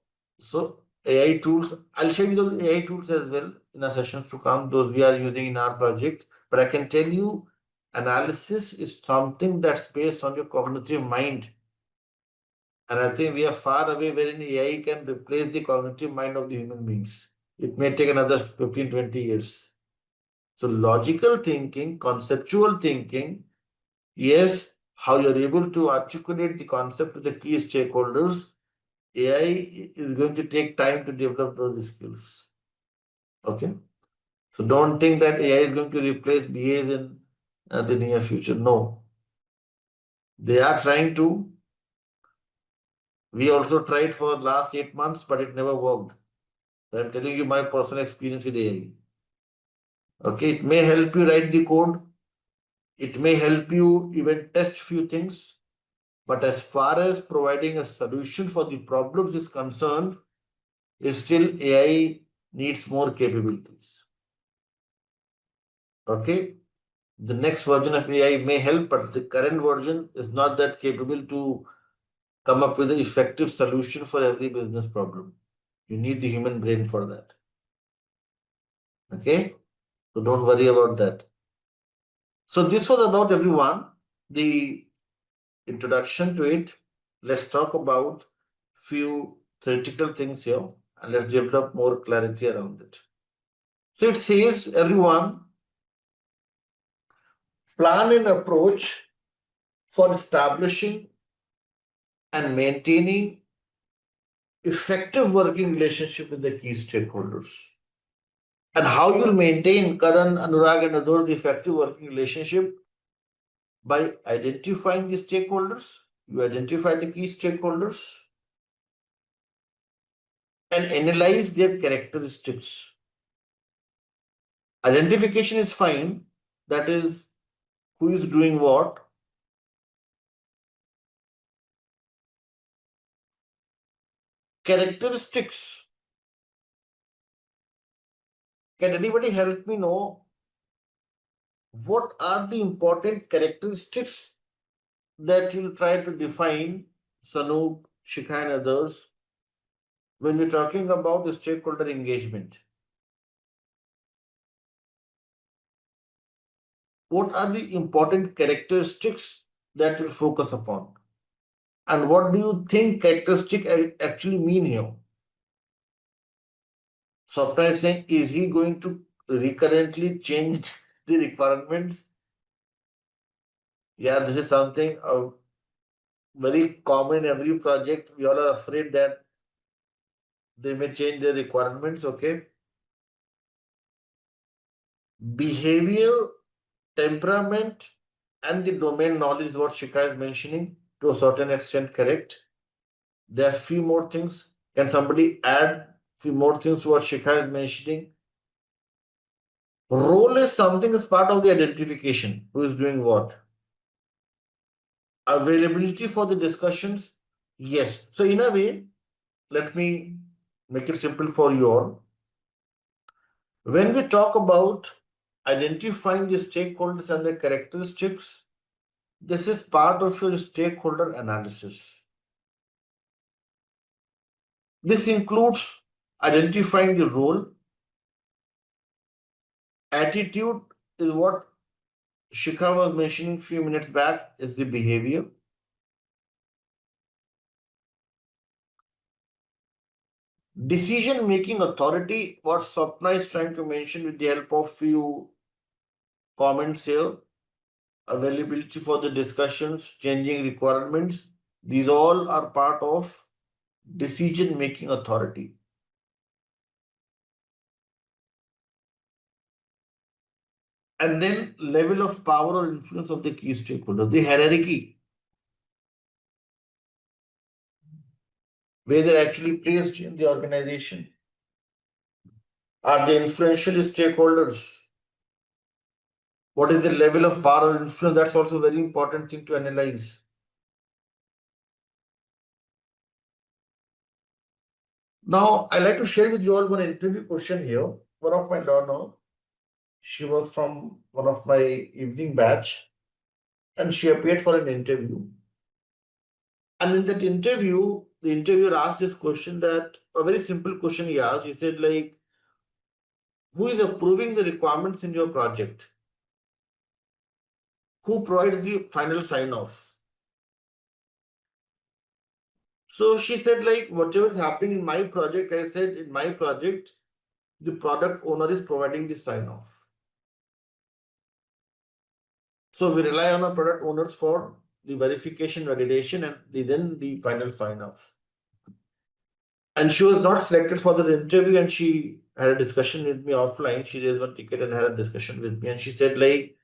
AI tools, I'll show you the AI tools as well in our sessions to come, those we are using in our project. But I can tell you, analysis is something that's based on your cognitive mind. And I think we are far away wherein AI can replace the cognitive mind of the human beings. It may take another 15, 20 years. So logical thinking, conceptual thinking, yes, how you're able to articulate the concept to the key stakeholders, AI is going to take time to develop those skills. Okay. So don't think that AI is going to replace BAs in the near future. No. They are trying to. We also tried for last 8 months, but it never worked. So I'm telling you my personal experience with AI. Okay, it may help you write the code. It may help you even test few things. But as far as providing a solution for the problems is concerned, is still AI needs more capabilities. Okay, the next version of AI may help, but the current version is not that capable to come up with an effective solution for every business problem. You need the human brain for that. Okay, so don't worry about that. So this was about everyone, the introduction to it. Let's talk about few theoretical things here and let's develop more clarity around it. So it says, everyone, plan an approach for establishing and maintaining effective working relationship with the key stakeholders. And how you'll maintain Karan, Anurag, and others the effective working relationship? By identifying the stakeholders. You identify the key stakeholders and analyze their characteristics. Identification is fine, that is, who is doing what. Characteristics. Can anybody help me know what are the important characteristics that you'll try to define, Sanoop, Shikha, and others, when you're talking about the stakeholder engagement? what are the important characteristics that will focus upon? And what do you think characteristic actually mean here? Swapna is saying, is he going to recurrently change the requirements? Yeah, this is something very common in every project. We all are afraid that they may change their requirements. Okay. Behavior, temperament, and the domain knowledge is what Shikha is mentioning to a certain extent correct. There are few more things. Can somebody add few more things to what Shikha is mentioning? Role is something as part of the identification. Who is doing what? Availability for the discussions. Yes. So in a way, let me make it simple for you all. When we talk about identifying the stakeholders and their characteristics, this is part of your stakeholder analysis. This includes identifying the role. Attitude is what Shikha was mentioning a few minutes back, is the behavior. Decision-making authority, what Swapna is trying to mention with the help of few comments here. Availability for the discussions, changing requirements. These all are part of decision-making authority. And then level of power or influence of the key stakeholder, the hierarchy, where they're actually placed in the organization. Are they influential stakeholders? What is the level of power or influence? That's also a very important thing to analyze. Now, I'd like to share with you all one interview question here. One of my learner, she was from one of my evening batch, and she appeared for an interview. And in that interview, the interviewer asked this question, that a very simple question he asked. He said, like, who is approving the requirements in your project? Who provides the final sign-off? So she said, like, whatever is happening in my project, I said, in my project, the product owner is providing the sign-off. So we rely on our product owners for the verification, validation, and then the final sign-off. And she was not selected for the interview, and she had a discussion with me offline. She raised one ticket and had a discussion with me, and she said, like,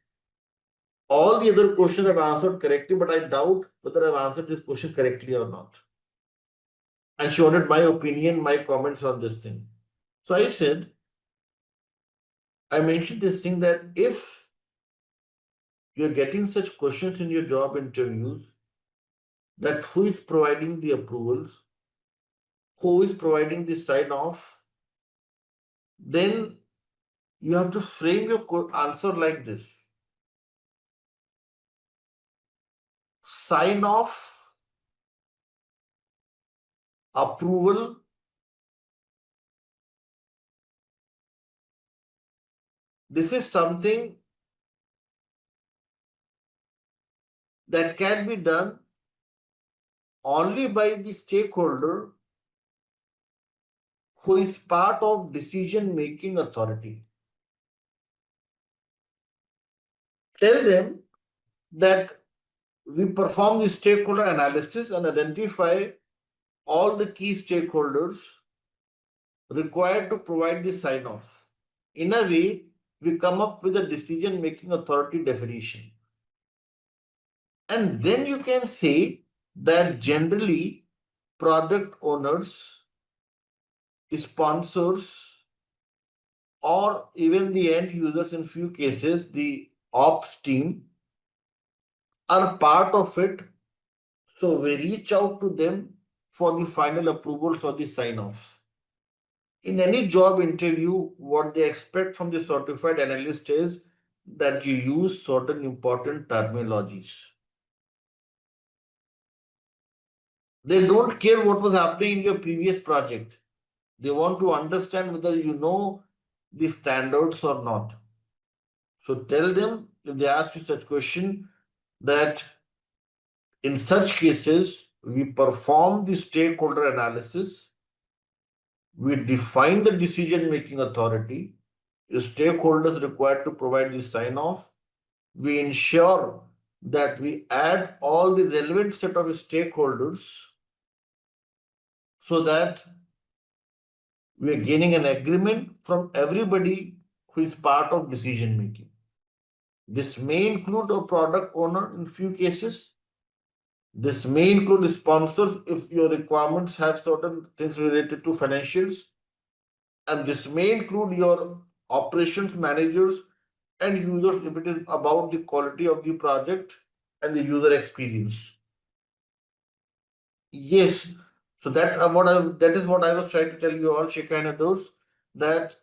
all the other questions I've answered correctly, but I doubt whether I've answered this question correctly or not. And she wanted my opinion, my comments on this thing. So I said, I mentioned this thing that if you're getting such questions in your job interviews, that who is providing the approvals, who is providing the sign off, then you have to frame your answer like this. Sign off, approval, this is something that can be done only by the stakeholder who is part of decision-making authority. Tell them that we perform the stakeholder analysis and identify all the key stakeholders required to provide the sign-off. In a way, we come up with a decision-making authority definition. And then you can say that generally product owners, sponsors, or even the end users, in few cases, the ops team, are part of it. So we reach out to them for the final approvals or the sign-offs. In any job interview, what they expect from the certified analyst is that you use certain important terminologies. They don't care what was happening in your previous project. They want to understand whether you know the standards or not. So tell them, if they ask you such question, that in such cases, we perform the stakeholder analysis, we define the decision-making authority, the stakeholders required to provide the sign-off, we ensure that we add all the relevant set of stakeholders so that we are gaining an agreement from everybody who is part of decision making. This may include a product owner in few cases. This may include sponsors if your requirements have certain things related to financials. And this may include your operations managers and users if it is about the quality of the project and the user experience. Yes, so that is what I was trying to tell you all, Shikha and others, that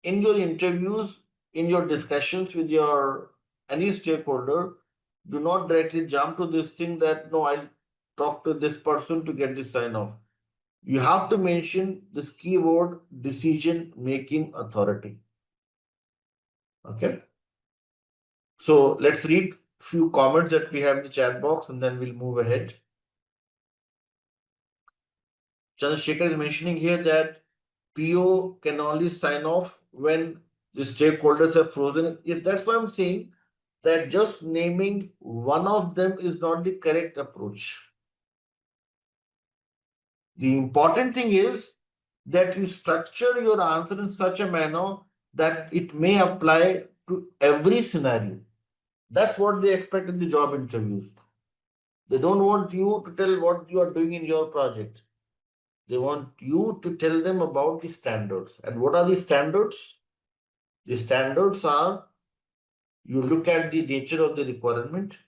in your interviews, in your discussions with your any stakeholder, do not directly jump to this thing that no, I'll talk to this person to get this sign off. You have to mention this keyword decision making authority. Okay. So let's read few comments that we have in the chat box and then we'll move ahead. Chandrasekhar is mentioning here that PO can only sign off when the stakeholders have frozen. Yes, that's why I'm saying that just naming one of them is not the correct approach. The important thing is that you structure your answer in such a manner that it may apply to every scenario. That's what they expect in the job interviews. They don't want you to tell what you are doing in your project. They want you to tell them about the standards. And what are the standards? The standards are, you look at the nature of the requirement.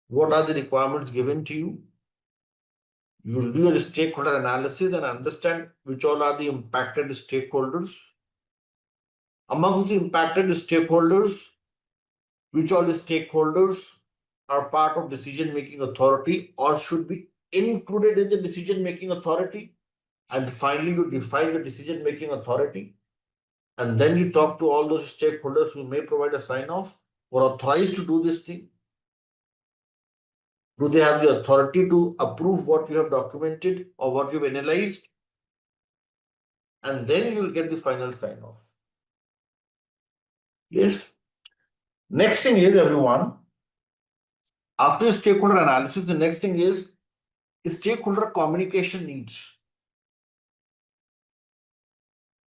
What are the requirements given to you? You will do your stakeholder analysis and understand which all are the impacted stakeholders. Amongst the impacted stakeholders, which all the stakeholders are part of decision-making authority or should be included in the decision-making authority. And finally, you define the decision-making authority. And then you talk to all those stakeholders who may provide a sign-off or authorized to do this thing. Do they have the authority to approve what you have documented or what you've analyzed? And then you'll get the final sign-off. Yes. Next thing is, everyone, after stakeholder analysis, the next thing is stakeholder communication needs.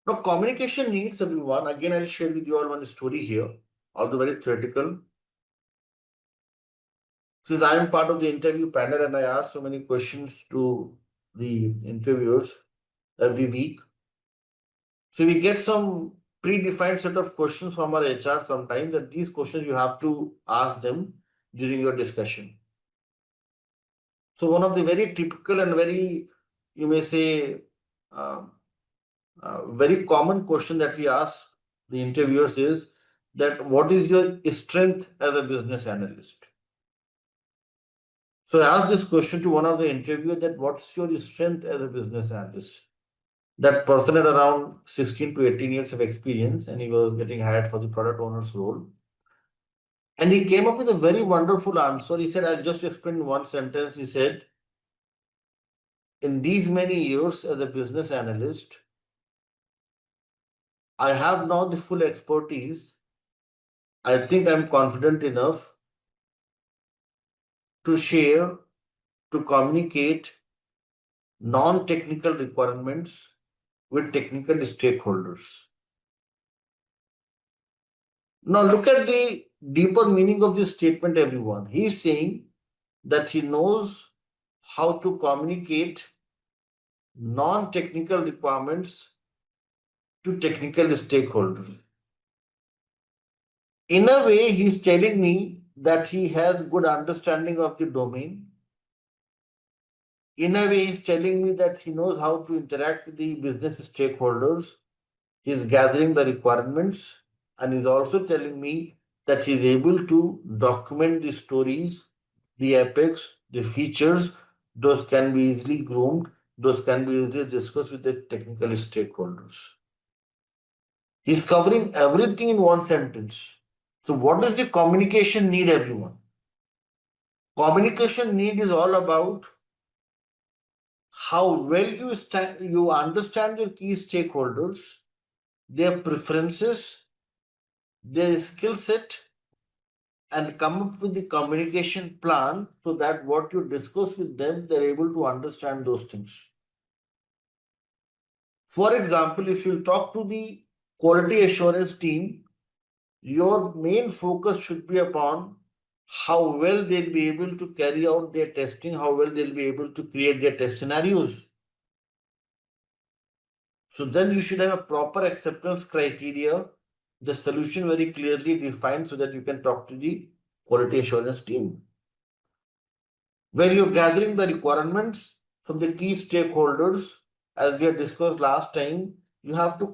Now, communication needs, everyone, again, I'll share with you all one story here, although very theoretical. Since I am part of the interview panel and I ask so many questions to the interviewers every week. So we get some predefined set of questions from our HR sometimes, that these questions you have to ask them during your discussion. So one of the very typical and very, you may say, very common question that we ask the interviewers is that what is your strength as a business analyst? So I asked this question to one of the interviewers, that what's your strength as a business analyst? That person had around 16 to 18 years of experience and he was getting hired for the product owner's role. And he came up with a very wonderful answer. He said, I'll just explain in one sentence. He said, in these many years as a business analyst, I have now the full expertise. I think I'm confident enough to share, to communicate non-technical requirements with technical stakeholders. Now look at the deeper meaning of this statement, everyone. He is saying that he knows how to communicate non-technical requirements to technical stakeholders. In a way, he is telling me that he has good understanding of the domain. In a way, he is telling me that he knows how to interact with the business stakeholders. He is gathering the requirements and is also telling me that he is able to document the stories, the epics, the features. Those can be easily groomed. Those can be easily discussed with the technical stakeholders. He's covering everything in one sentence. So what is the communication need, everyone? Communication need is all about how well you understand your key stakeholders, their preferences, their skill set, and come up with the communication plan so that what you discuss with them, they're able to understand those things. For example, if you talk to the quality assurance team, your main focus should be upon how well they'll be able to carry out their testing, how well they'll be able to create their test scenarios. So then you should have a proper acceptance criteria, the solution very clearly defined so that you can talk to the quality assurance team. When you're gathering the requirements from the key stakeholders, as we had discussed last time, you have to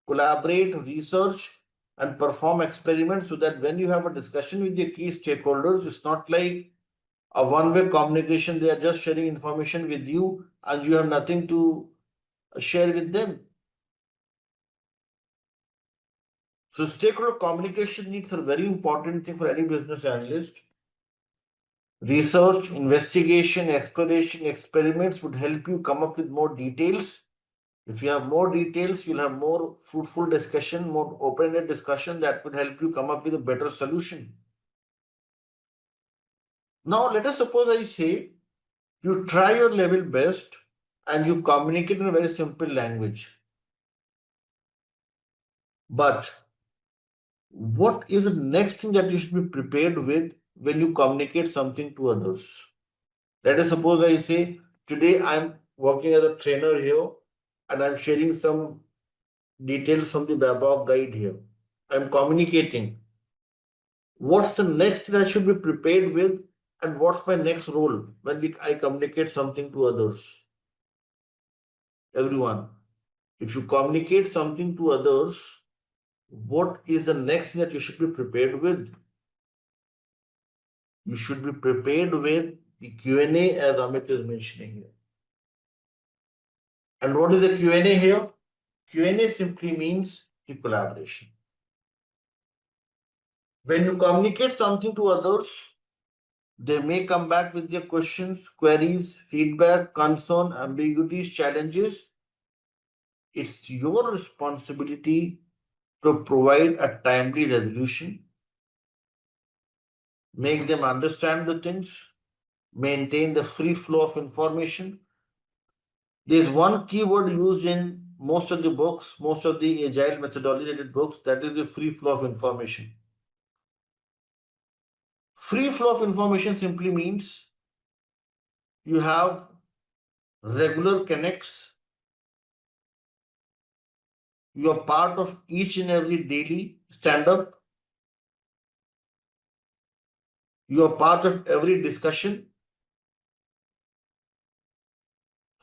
collaborate, research, and perform experiments so that when you have a discussion with the key stakeholders, it's not like a one-way communication. They are just sharing information with you and you have nothing to share with them. So stakeholder communication needs are very important thing for any business analyst. Research, investigation, exploration, experiments would help you come up with more details. If you have more details, you'll have more fruitful discussion, more open-ended discussion that would help you come up with a better solution. Now, let us suppose I say you try your level best and you communicate in a very simple language. But what is the next thing that you should be prepared with when you communicate something to others? Let us suppose I say, today I'm working as a trainer here and I'm sharing some details from the PMBOK guide here. I'm communicating. What's the next thing I should be prepared with and what's my next role when I communicate something to others? Everyone, if you communicate something to others, what is the next thing that you should be prepared with? You should be prepared with the Q&A as Amit is mentioning here. And what is the Q&A here? Q&A simply means the collaboration. When you communicate something to others, they may come back with their questions, queries, feedback, concern, ambiguities, challenges. It's your responsibility to provide a timely resolution, make them understand the things, maintain the free flow of information. There's one keyword used in most of the books, most of the agile methodology related books, that is the free flow of information. Free flow of information simply means you have regular connects, you are part of each and every daily stand-up, you are part of every discussion,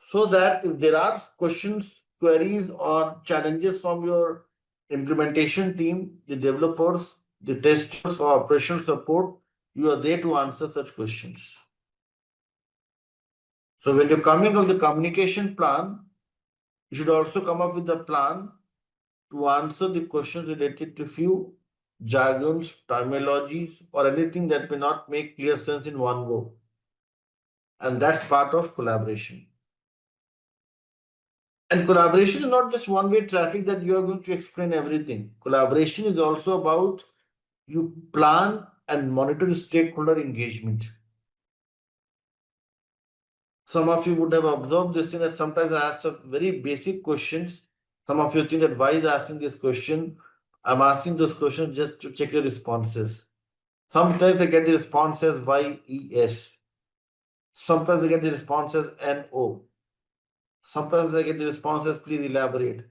so that if there are questions, queries, or challenges from your implementation team, the developers, the testers, or operational support, you are there to answer such questions. So when you're coming up with the communication plan, you should also come up with a plan to answer the questions related to few jargons, terminologies, or anything that may not make clear sense in one go. And that's part of collaboration. And collaboration is not just one-way traffic that you are going to explain everything. Collaboration is also about you plan and monitor stakeholder engagement. Some of you would have observed this thing that sometimes I ask some very basic questions. Some of you think that why is asking this question? I'm asking those questions just to check your responses. Sometimes I get the response as YES. Sometimes I get the response as NO. Sometimes I get the response as please elaborate.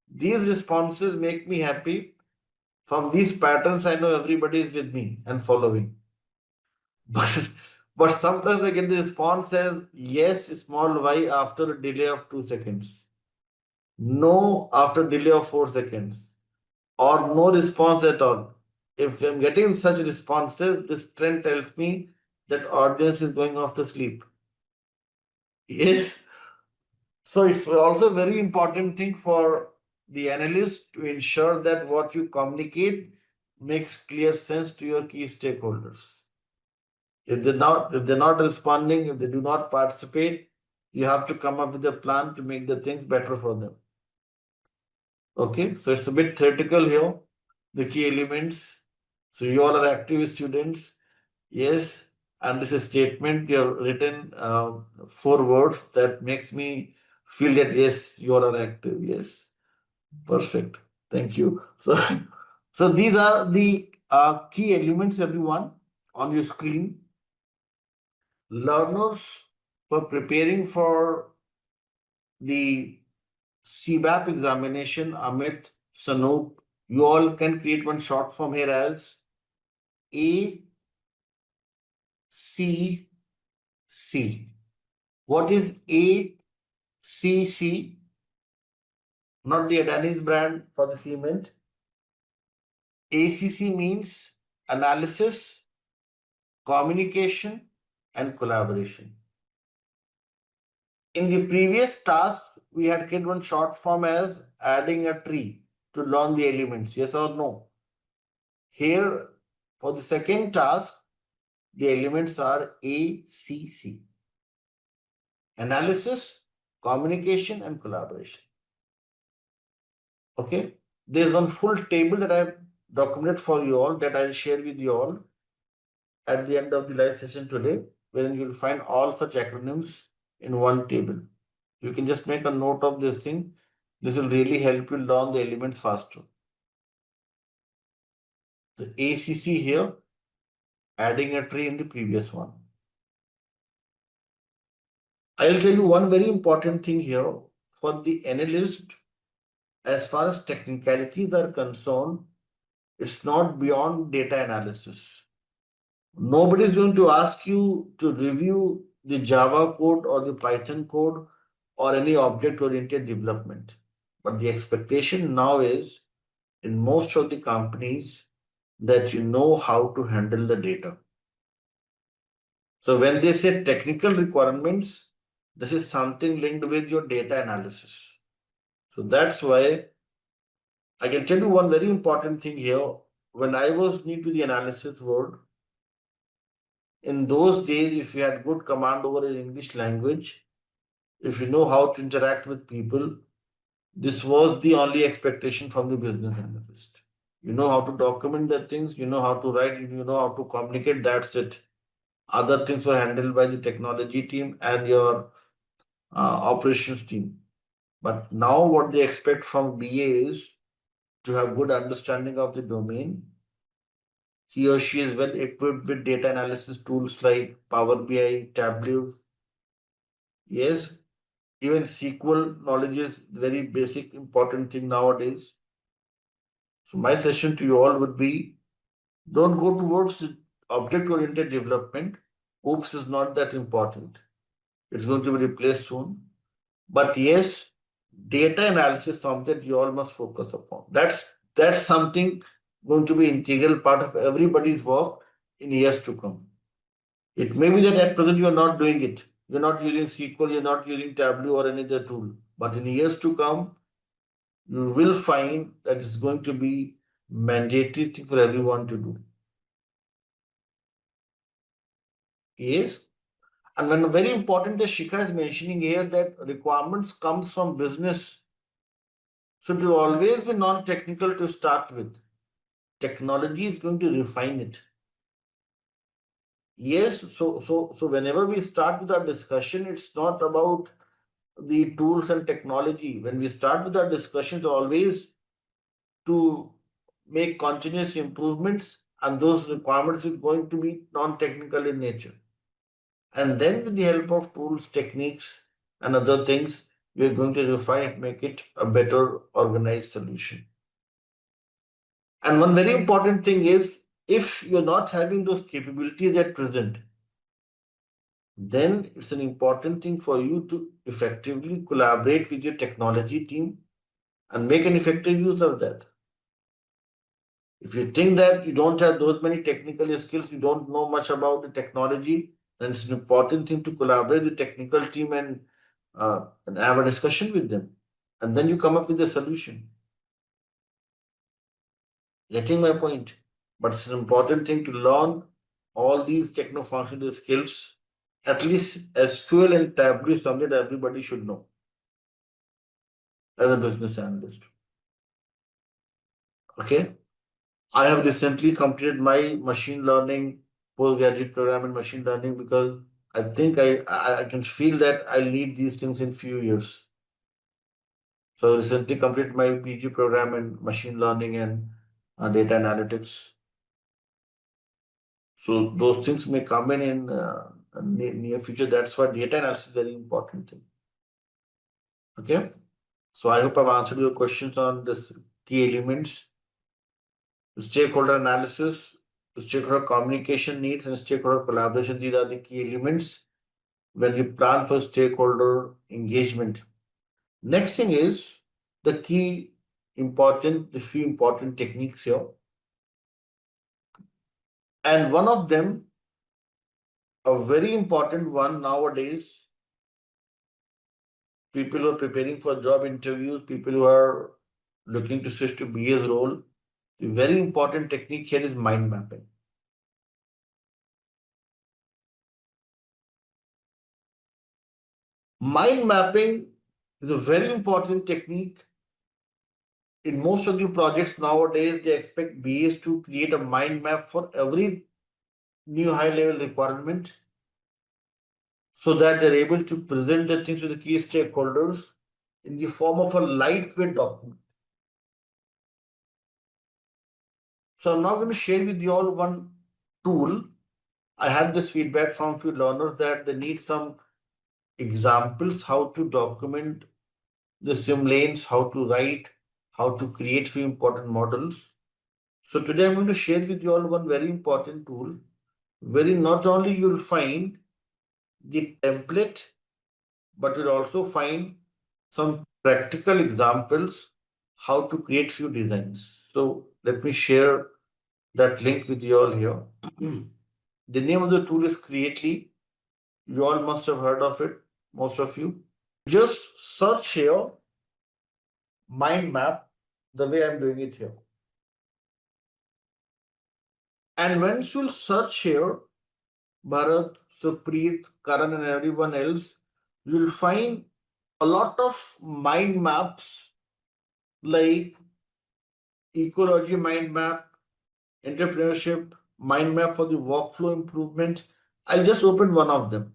These responses make me happy. From these patterns, I know everybody is with me and following. But sometimes I get the response as yes, small y after a delay of 2 seconds. No after delay of 4 seconds. Or no response at all. If I'm getting such responses, this trend tells me that audience is going off to sleep. Yes. So it's also a very important thing for the analyst to ensure that what you communicate makes clear sense to your key stakeholders. If they're not responding, if they do not participate, you have to come up with a plan to make the things better for them. Okay, so it's a bit theoretical here, the key elements. So you all are active students. Yes, and this is statement you have written 4 words that makes me feel that yes, you all are active. Yes, perfect. Thank you. So these are the key elements, everyone, on your screen. Learners were preparing for the CBAP examination, Amit, Sanoop, you all can create one short form here as ACC. What is ACC? Not the Adani's brand for the cement. ACC means analysis, communication, and collaboration. In the previous task, we had created one short form as adding a tree to learn the elements, yes or no? Here, for the second task, the elements are ACC. Analysis, communication, and collaboration. Okay. There's one full table that I've documented for you all that I'll share with you all at the end of the live session today, wherein you'll find all such acronyms in one table. You can just make a note of this thing. This will really help you learn the elements faster. The ACC here, adding a tree in the previous one. I'll tell you one very important thing here for the analyst. As far as technicalities are concerned, it's not beyond data analysis. Nobody is going to ask you to review the Java code or the Python code or any object-oriented development. But the expectation now is, in most of the companies, that you know how to handle the data. So when they say technical requirements, this is something linked with your data analysis. So that's why I can tell you one very important thing here. When I was new to the analysis world, in those days, if you had good command over in English language, if you know how to interact with people, this was the only expectation from the business analyst. You know how to document the things, you know how to write, you know how to communicate, that's it. Other things were handled by the technology team and your operations team. But now what they expect from BA is to have good understanding of the domain. He or she is well equipped with data analysis tools like Power BI, Tableau. Yes, even SQL knowledge is very basic, important thing nowadays. So my session to you all would be, don't go towards object-oriented development. Oops is not that important. It's going to be replaced soon. But yes, data analysis is something you all must focus upon. That's something going to be integral part of everybody's work in years to come. It may be that at present you are not doing it. You're not using SQL, you're not using Tableau or any other tool. But in years to come, you will find that it's going to be mandatory thing for everyone to do. Yes. And one very important that Shikha is mentioning here, that requirements comes from business. So it will always be non-technical to start with. Technology is going to refine it. Yes, so whenever we start with our discussion, it's not about the tools and technology. When we start with our discussions, always to make continuous improvements, and those requirements are going to be non-technical in nature. And then with the help of tools, techniques, and other things, we're going to refine it, make it a better organized solution. And one very important thing is, if you're not having those capabilities at present, then it's an important thing for you to effectively collaborate with your technology team and make an effective use of that. If you think that you don't have those many technical skills, you don't know much about the technology, then it's an important thing to collaborate with the technical team and have a discussion with them. And then you come up with a solution. Getting my point? But it's an important thing to learn all these techno-functional skills. At least SQL and Tableau is something that everybody should know as a business analyst. Okay. I have recently completed my machine learning postgraduate program in machine learning because I think I can feel that I'll need these things in few years. So I recently completed my PG program in machine learning and data analytics. So those things may come in near future. That's why data analysis is very important thing. Okay. So I hope I've answered your questions on this key elements. Stakeholder analysis, stakeholder communication needs, and stakeholder collaboration. These are the key elements when we plan for stakeholder engagement. Next thing is the few important techniques here. And one of them, a very important one nowadays, people who are preparing for job interviews, people who are looking to switch to BA's role, the very important technique here is mind mapping. Mind mapping is a very important technique. In most of the projects nowadays, they expect BAs to create a mind map for every new high level requirement so that they're able to present the things to the key stakeholders in the form of a lightweight document. So I'm now going to share with you all one tool. I had this feedback from few learners that they need some examples how to document the sim lanes, how to write, how to create few important models. So today I'm going to share with you all one very important tool wherein not only you'll find the template, but you'll also find some practical examples how to create few designs. So let me share that link with you all here. The name of the tool is Creately. You all must have heard of it, most of you. Just search here, mind map, the way I'm doing it here. And once you'll search here, Bharat, Supreet, Karan, and everyone else, you'll find a lot of mind maps like ecology mind map, entrepreneurship mind map for the workflow improvement. I'll just open one of them.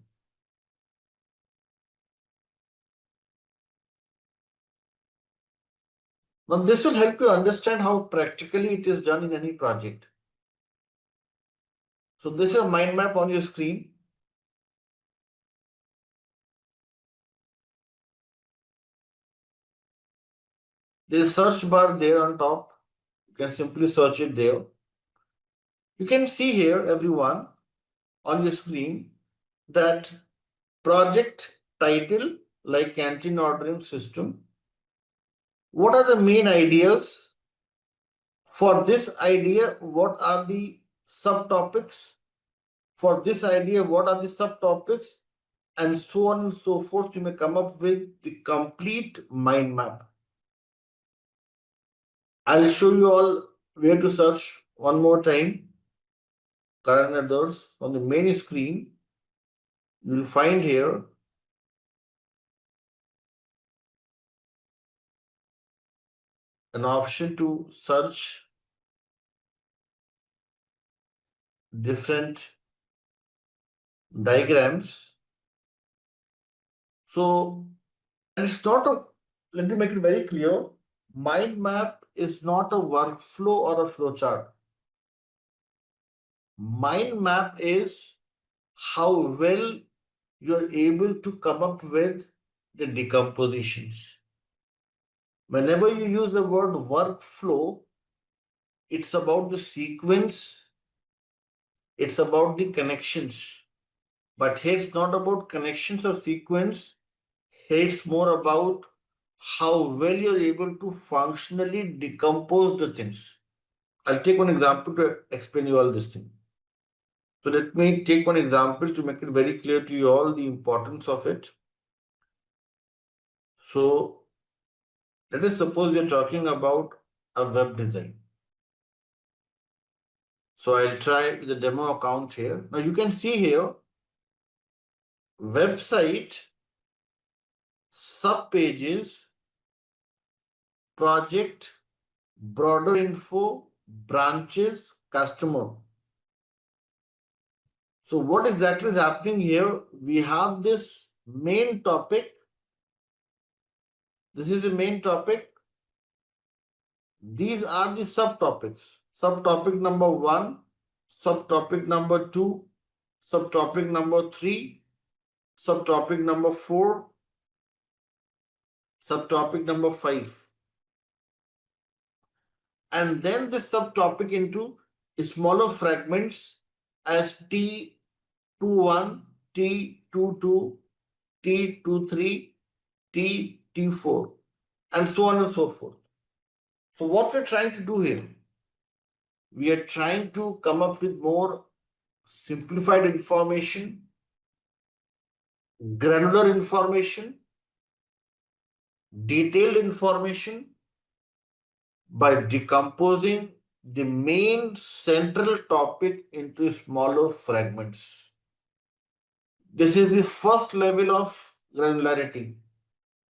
Now, this will help you understand how practically it is done in any project. So, this is a mind map on your screen. There's a search bar there on top. You can simply search it there. You can see here, everyone, on your screen that project title like canteen ordering system. What are the main ideas? For this idea, what are the subtopics? For this idea, what are the subtopics? And so on and so forth, you may come up with the complete mind map. I'll show you all where to search one more time. Karan and others, on the main screen, you will find here an option to search different diagrams. So, and it's not a, let me make it very clear, mind map is not a workflow or a flowchart. Mind map is how well you're able to come up with the decompositions. Whenever you use the word workflow, it's about the sequence, it's about the connections. But here it's not about connections or sequence, here it's more about how well you're able to functionally decompose the things. I'll take one example to explain you all this thing. So let me take one example to make it very clear to you all the importance of it. So let us suppose we are talking about a web design. So I'll try the demo account here. Now you can see here, website, sub-pages, project, broader info, branches, customer. So what exactly is happening here? We have this main topic. This is the main topic. These are the subtopics. Subtopic number 1, subtopic number 2, subtopic number 3, subtopic number 4, subtopic number 5. And then this subtopic into smaller fragments as T21, T22, T23, T4, and so on and so forth. So what we're trying to do here, we are trying to come up with more simplified information, granular information, detailed information by decomposing the main central topic into smaller fragments. This is the first level of granularity.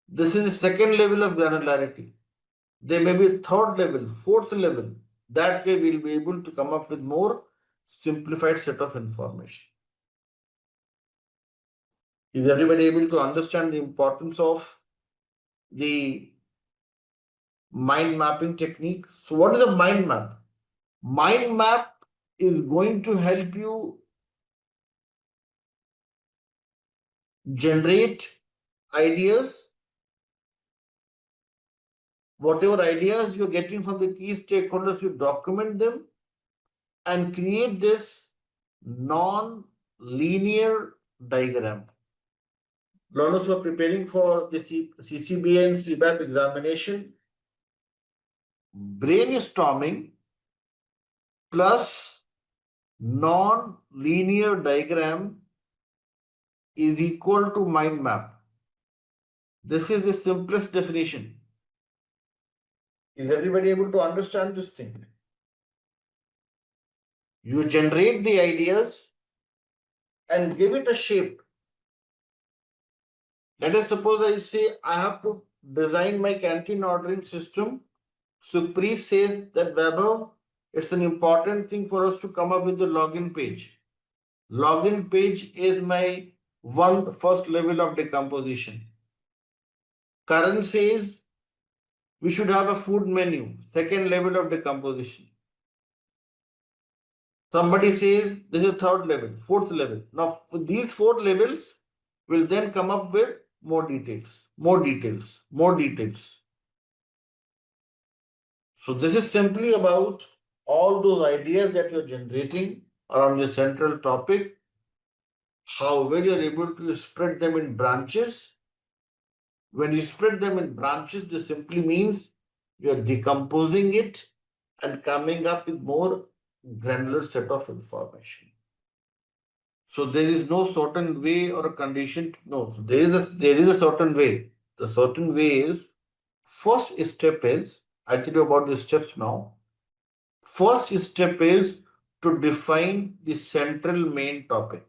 This is the second level of granularity. There may be third level, fourth level. That way we'll be able to come up with more simplified set of information. Is everybody able to understand the importance of the mind mapping technique? So what is a mind map? Mind map is going to help you generate ideas. Whatever ideas you're getting from the key stakeholders, you document them and create this non-linear diagram. Learners who are preparing for the CCBA and CBAP examination, brainstorming plus non-linear diagram is equal to mind map. This is the simplest definition. Is everybody able to understand this thing? You generate the ideas and give it a shape. Let us suppose I say I have to design my canteen ordering system. Sukhpreet says that Vaibhav, it's an important thing for us to come up with the login page. Login page is my first level of decomposition. Karan says we should have a food menu, second level of decomposition. Somebody says this is third level, fourth level. Now these 4 levels will then come up with more details, more details, more details. So this is simply about all those ideas that you're generating around the central topic, how well you're able to spread them in branches. When you spread them in branches, this simply means you're decomposing it and coming up with more granular set of information. So there is no certain way or a condition. No, so there is a certain way. The certain way is, first step is, I'll tell you about the steps now. First step is to define the central main topic.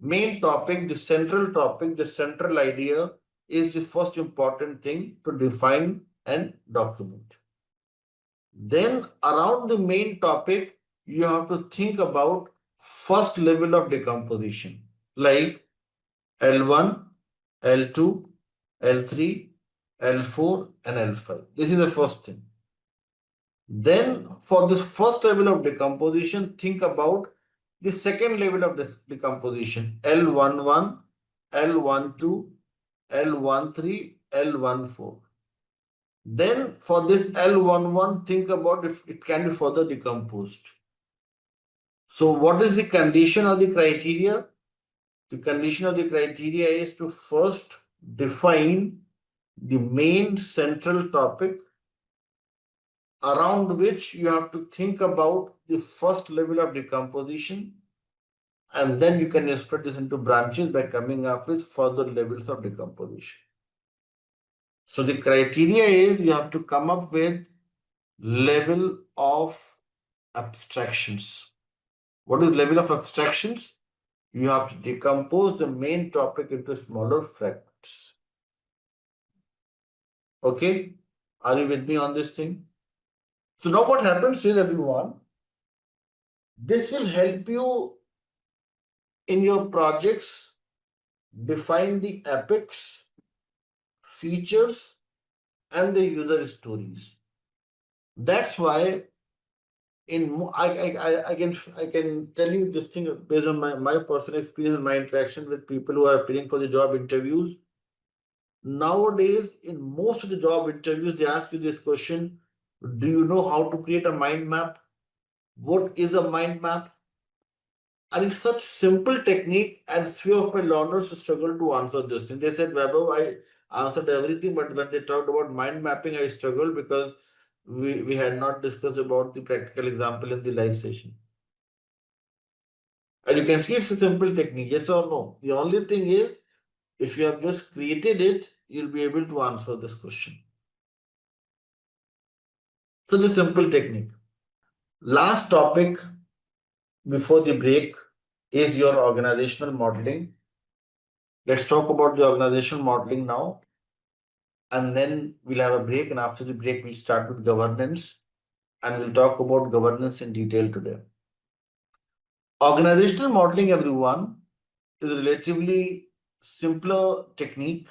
Main topic, the central idea is the first important thing to define and document. Then around the main topic, you have to think about first level of decomposition like L1, L2, L3, L4 and L5. This is the first thing. Then for this first level of decomposition, think about the second level of this decomposition L11, L12, L13, L14. Then for this L11, think about if it can be further decomposed. So what is the condition or the criteria? The condition of the criteria is to first define the main central topic around which you have to think about the first level of decomposition, and then you can split this into branches by coming up with further levels of decomposition. So the criteria is you have to come up with level of abstractions. What is level of abstractions? You have to decompose the main topic into smaller fragments. Okay? Are you with me on this thing? So now what happens is, everyone, this will help you in your projects define the epics, features, and the user stories. That's why I can tell you this thing based on my personal experience and my interaction with people who are appearing for the job interviews. Nowadays, in most of the job interviews, they ask you this question: do you know how to create a mind map? What is a mind map? And it's such simple technique, and few of my learners struggle to answer this thing. They said, Vaibhav, I answered everything, but when they talked about mind mapping, I struggled because we had not discussed about the practical example in the live session. And you can see it's a simple technique, yes or no. The only thing is, if you have just created it, you'll be able to answer this question. So the simple technique. Last topic before the break is your organizational modeling. Let's talk about the organizational modeling now. And then we'll have a break. And after the break, we'll start with governance. And we'll talk about governance in detail today. Organizational modeling, everyone, is a relatively simpler technique.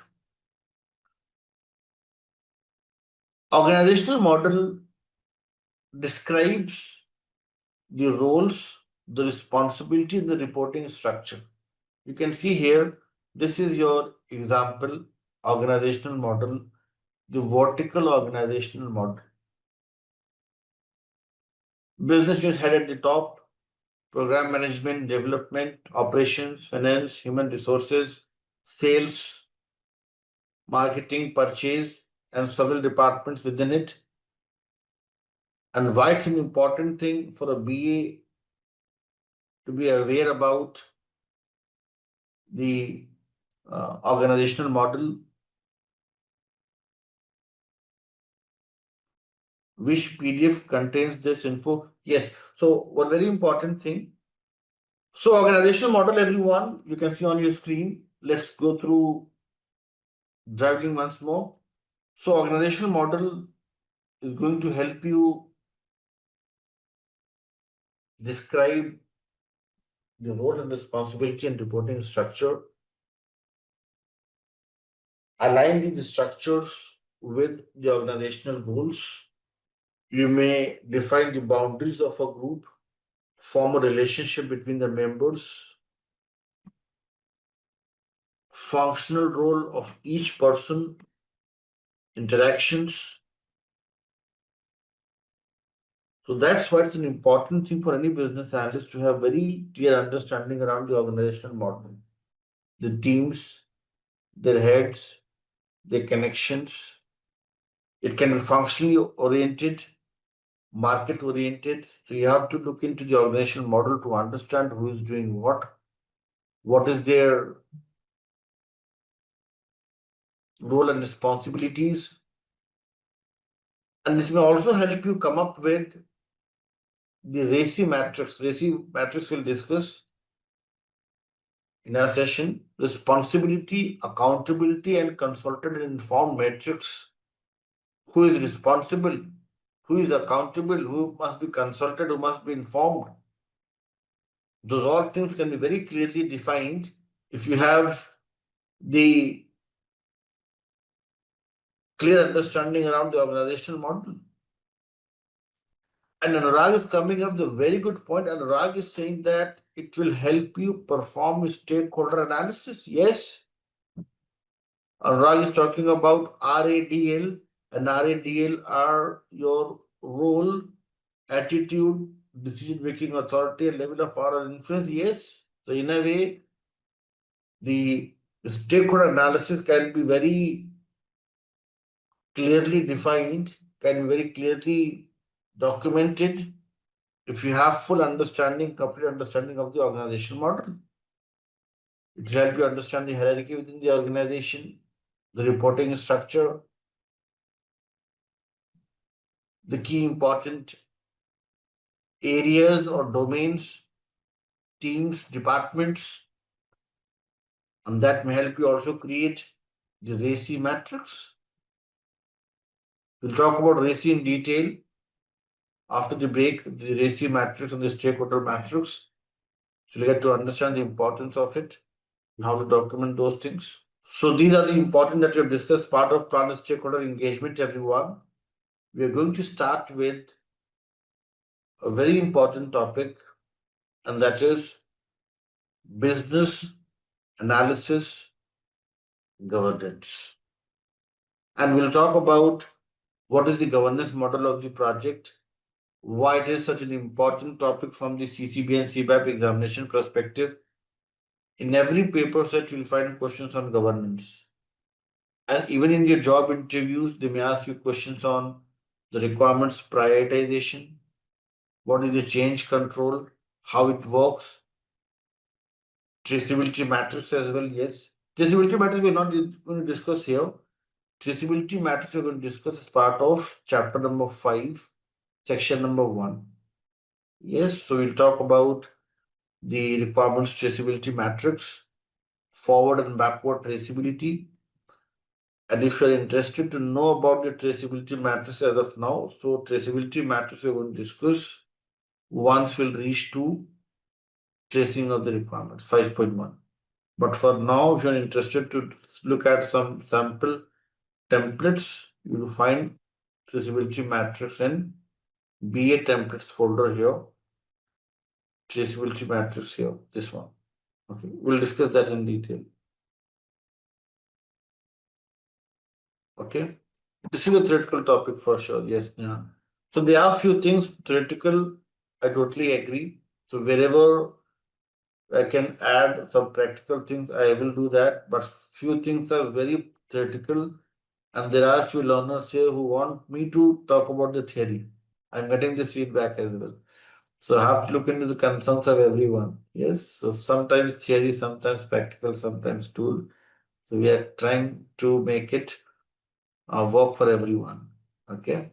Organizational model describes the roles, the responsibility, and the reporting structure. You can see here, this is your example organizational model, the vertical organizational model. Business unit head at the top, program management, development, operations, finance, human resources, sales, marketing, purchase, and several departments within it. And why it's an important thing for a BA to be aware about the organizational model, which PDF contains this info. Yes, so one very important thing. So organizational model, everyone, you can see on your screen. Let's go through driving once more. So organizational model is going to help you describe the role and responsibility and reporting structure, align these structures with the organizational goals. You may define the boundaries of a group, form a relationship between the members, functional role of each person, interactions. So that's why it's an important thing for any business analyst to have very clear understanding around the organizational model, the teams, their heads, their connections. It can be functionally oriented, market oriented. So you have to look into the organizational model to understand who is doing what is their role and responsibilities. And this may also help you come up with the RACI matrix. RACI matrix we'll discuss in our session. Responsibility, accountability, and consulted and informed matrix. Who is responsible? Who is accountable? Who must be consulted? Who must be informed? Those all things can be very clearly defined if you have the clear understanding around the organizational model. And Anurag is coming up with a very good point. Anurag is saying that it will help you perform stakeholder analysis. Yes. Anurag is talking about RADL, and RADL are your role, attitude, decision-making authority, and level of power and influence. Yes. So in a way, the stakeholder analysis can be very clearly defined, can be very clearly documented if you have full understanding, complete understanding of the organizational model. It will help you understand the hierarchy within the organization, the reporting structure, the key important areas or domains, teams, departments, and that may help you also create the RACI matrix. We'll talk about RACI in detail after the break, the RACI matrix and the stakeholder matrix. So you get to understand the importance of it and how to document those things. So these are the important that we have discussed, part of plan and stakeholder engagement, everyone. We are going to start with a very important topic, and that is business analysis governance. And we'll talk about what is the governance model of the project, why it is such an important topic from the CCB and CBAP examination perspective. In every paper set, you'll find questions on governance. And even in your job interviews, they may ask you questions on the requirements prioritization, what is the change control, how it works, traceability matrix as well. Yes, traceability matrix we're not going to discuss here. Traceability matrix we're going to discuss as part of chapter number 5, section number 1. Yes, so we'll talk about the requirements traceability matrix, forward and backward traceability. And if you're interested to know about the traceability matrix as of now, so traceability matrix we're going to discuss once we'll reach to tracing of the requirements 5.1. But for now, if you're interested to look at some sample templates, you will find traceability matrix in BA templates folder here. Traceability matrix here, this one. Okay, we'll discuss that in detail. Okay, this is a theoretical topic for sure. Yes, yeah. So there are few things theoretical. I totally agree. So wherever I can add some practical things, I will do that. But few things are very theoretical, and there are few learners here who want me to talk about the theory. I'm getting this feedback as well. So I have to look into the concerns of everyone. Yes. So sometimes theory, sometimes practical, sometimes tool. So we are trying to make it work for everyone. Okay.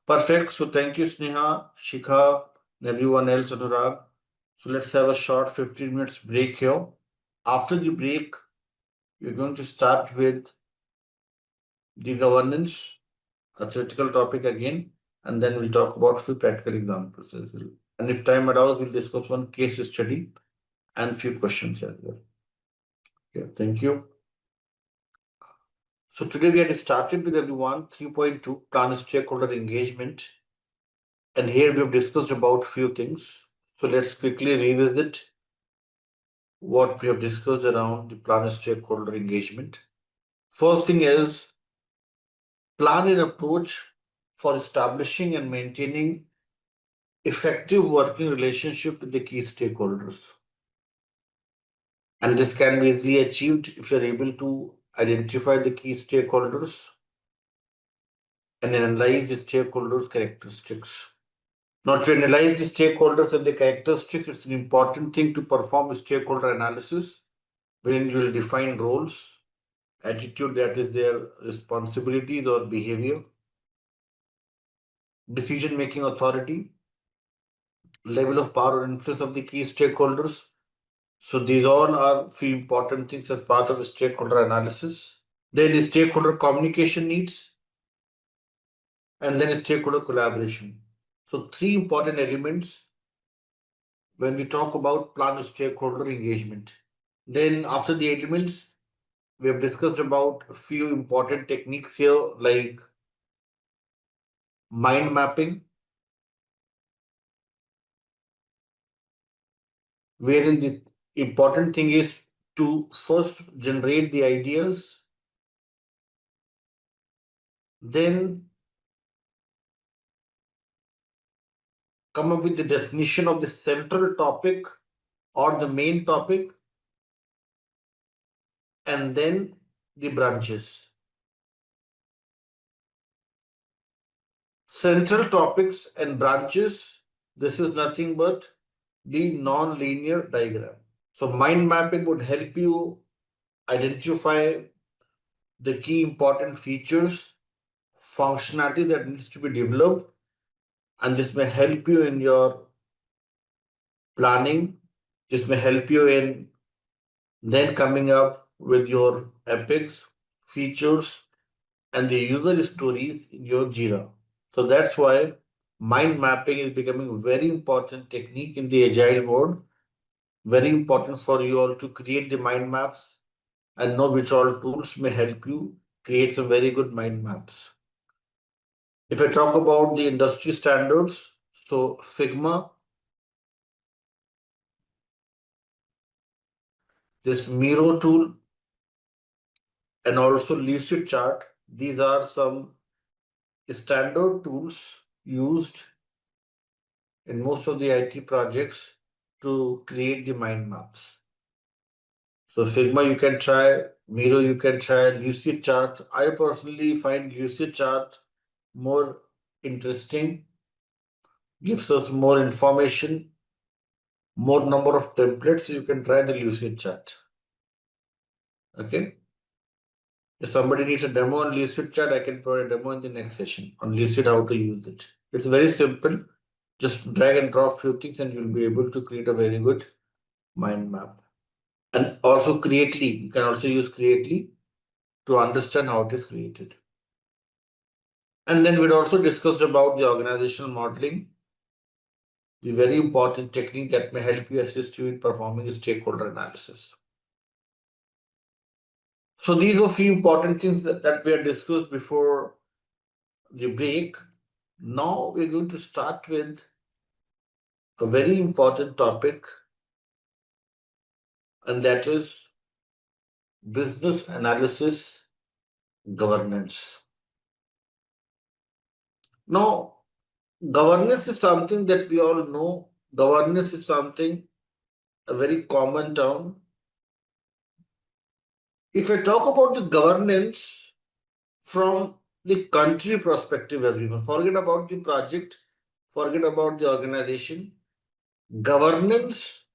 Perfect. So thank you, Sneha, Shikha, and everyone else, Anurag. So let's have a short 15 minutes break here. After the break, we're going to start with the governance, a theoretical topic again, and then we'll talk about few practical examples as well. And if time allows, we'll discuss one case study and few questions as well. Okay, thank you. So today we had started with everyone 3.2 plan stakeholder engagement. And here we have discussed about few things. So let's quickly revisit what we have discussed around the plan stakeholder engagement. First thing is plan an approach for establishing and maintaining effective working relationship with the key stakeholders. And this can be easily achieved if you're able to identify the key stakeholders and analyze the stakeholders' characteristics. Now, to analyze the stakeholders and the characteristics, it's an important thing to perform a stakeholder analysis, wherein you will define roles, attitude, that is their responsibilities or behavior, decision-making authority, level of power or influence of the key stakeholders. So these all are few important things as part of the stakeholder analysis. Then the stakeholder communication needs, and then stakeholder collaboration. So three important elements when we talk about plan stakeholder engagement. Then after the elements, we have discussed about a few important techniques here like mind mapping, wherein the important thing is to first generate the ideas, then come up with the definition of the central topic or the main topic, and then the branches. Central topics and branches, this is nothing but the non-linear diagram. So mind mapping would help you identify the key important features functionality that needs to be developed, and this may help you in your planning. This may help you in then coming up with your epics, features, and the user stories in your JIRA. So that's why mind mapping is becoming a very important technique in the agile world. Very important for you all to create the mind maps and know which all tools may help you create some very good mind maps. If I talk about the industry standards, so Figma, this Miro tool, and also Lucid chart, these are some standard tools used in most of the IT projects to create the mind maps. So Figma you can try, Miro you can try, Lucid chart. I personally find Lucid chart more interesting, gives us more information, more number of templates. You can try the Lucid chart. Okay. If somebody needs a demo on Lucid chart, I can provide a demo in the next session on Lucid, how to use it. It's very simple. Just drag and drop few things and you'll be able to create a very good mind map. And also Creately, you can also use Creately to understand how it is created. And then we'd also discussed about the organizational modeling, the very important technique that may help you assist you in performing stakeholder analysis. So these are few important things that we had discussed before the break. Now we're going to start with a very important topic, and that is business analysis governance. Now, governance is something that we all know. Governance is something, a very common term. If I talk about the governance from the country perspective, everyone, forget about the project, forget about the organization. Governance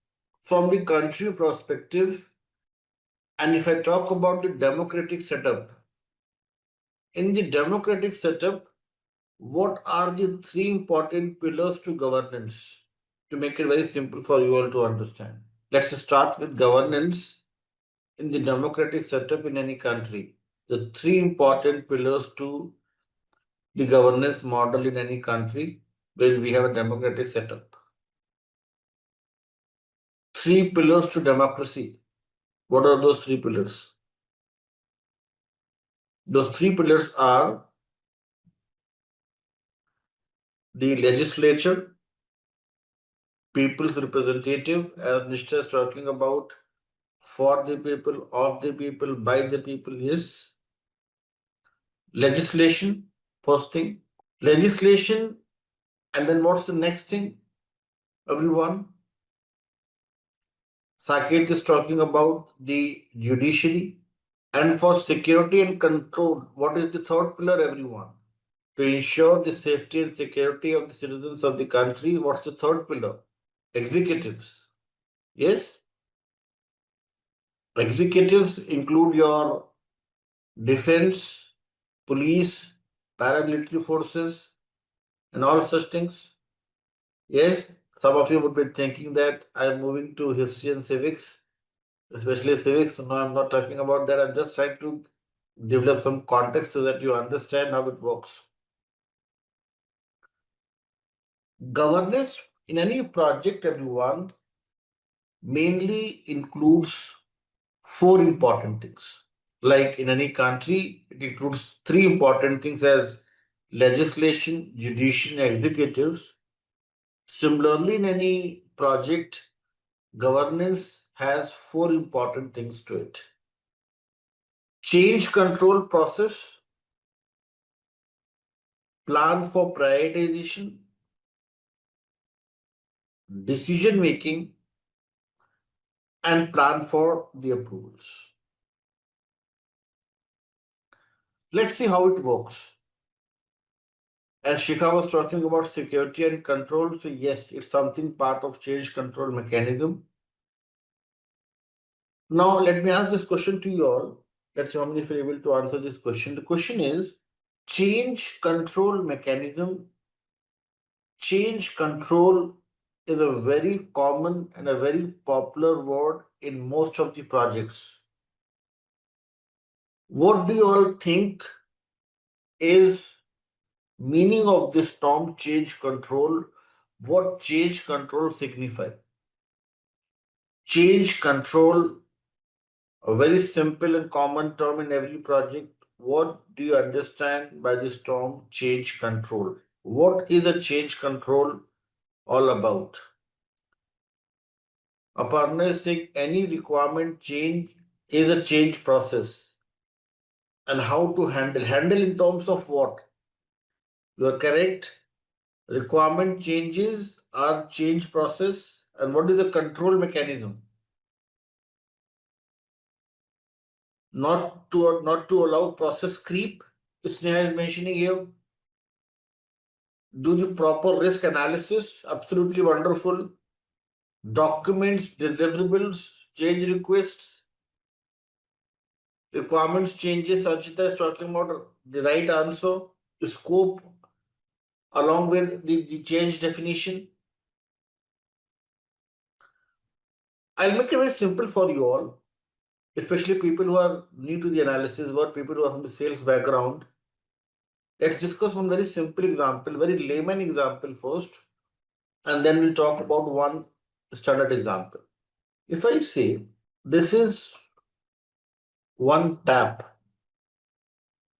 from the country perspective, and if I talk about the democratic setup, in the democratic setup, what are the three important pillars to governance? To make it very simple for you all to understand. Let's start with governance in the democratic setup in any country. The three important pillars to the governance model in any country when we have a democratic setup. Three pillars to democracy. What are those three pillars? Those three pillars are the legislature, people's representative, as Nishta is talking about, for the people, of the people, by the people, yes. Legislation, first thing. Legislation, and then what's the next thing? Everyone. Saket is talking about the judiciary. And for security and control, what is the third pillar, everyone? To ensure the safety and security of the citizens of the country, what's the third pillar? Executives. Yes? Executives include your defense, police, paramilitary forces, and all such things. Yes, some of you would be thinking that I'm moving to history and civics, especially civics. No, I'm not talking about that. I'm just trying to develop some context so that you understand how it works. Governance in any project, everyone, mainly includes four important things. Like in any country, it includes three important things as legislation, judiciary, and executives. Similarly, in any project, governance has four important things to it. Change control process, plan for prioritization, decision making, and plan for the approvals. Let's see how it works. As Shikha was talking about security and control, so yes, it's something part of change control mechanism. Now, let me ask this question to you all. Let's see how many of you are able to answer this question. The question is, Change control mechanism. Change control is a very common and a very popular word in most of the projects. What do you all think is meaning of this term change control? What change control signify? Change control, a very simple and common term in every project. What do you understand by this term change control? What is a change control all about? Aparna is saying any requirement change is a change process. And how to handle? Handle in terms of what? You are correct. Requirement changes are change process. And what is the control mechanism? Not to allow process creep. Sneha is mentioning here. Do the proper risk analysis. Absolutely wonderful. Documents, deliverables, change requests, requirements changes. Sanchita is talking about the right answer. The scope along with the change definition. I'll make it very simple for you all, especially people who are new to the analysis or people who are from the sales background. Let's discuss one very simple example, very layman example first, and then we'll talk about one standard example. If I say this is one tab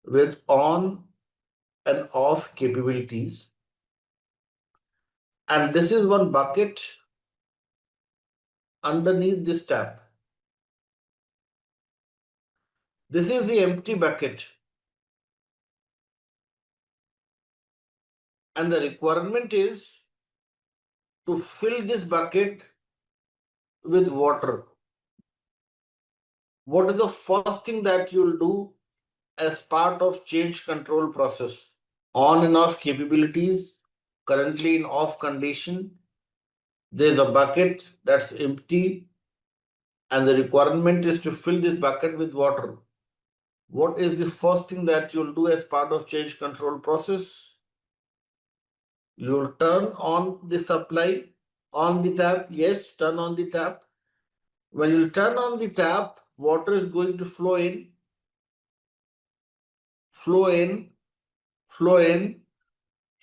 with on and off capabilities, and this is one bucket underneath this tab. This is the empty bucket. And the requirement is to fill this bucket with water. What is the first thing that you'll do as part of change control process? On and off capabilities, currently in off condition. There's a bucket that's empty and the requirement is to fill this bucket with water. What is the first thing that you'll do as part of change control process? You'll turn on the supply on the tap. Yes, turn on the tap. When you turn on the tap, water is going to flow in, flow in, flow in,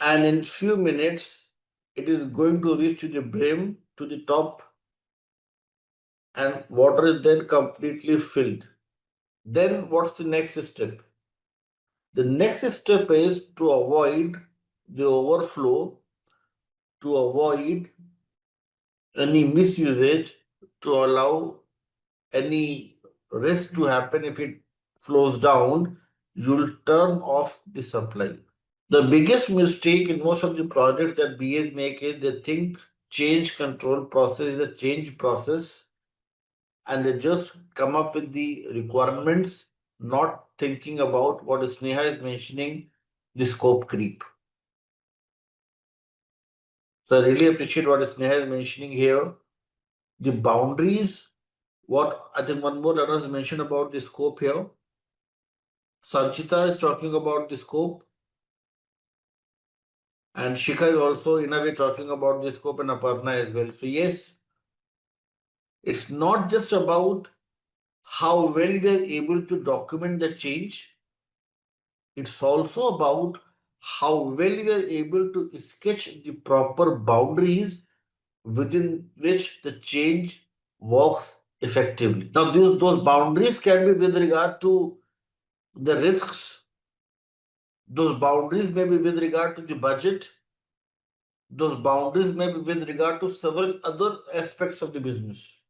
and in few minutes, it is going to reach to the brim, to the top, and water is then completely filled. Then what's the next step? The next step is to avoid the overflow, to avoid any misusage, to allow any risk to happen. If it flows down, you'll turn off the supply. The biggest mistake in most of the projects that BAs make is they think change control process is a change process and they just come up with the requirements, not thinking about what Sneha is mentioning, the scope creep. So I really appreciate what Sneha is mentioning here. The boundaries, what I think one more learner has mentioned about the scope here. Sanchita is talking about the scope. And Shikha is also in a way talking about the scope and Aparna as well. So yes, it's not just about how well we are able to document the change. It's also about how well we are able to sketch the proper boundaries within which the change works effectively. Now, those boundaries can be with regard to the risks. Those boundaries may be with regard to the budget. Those boundaries may be with regard to several other aspects of the business.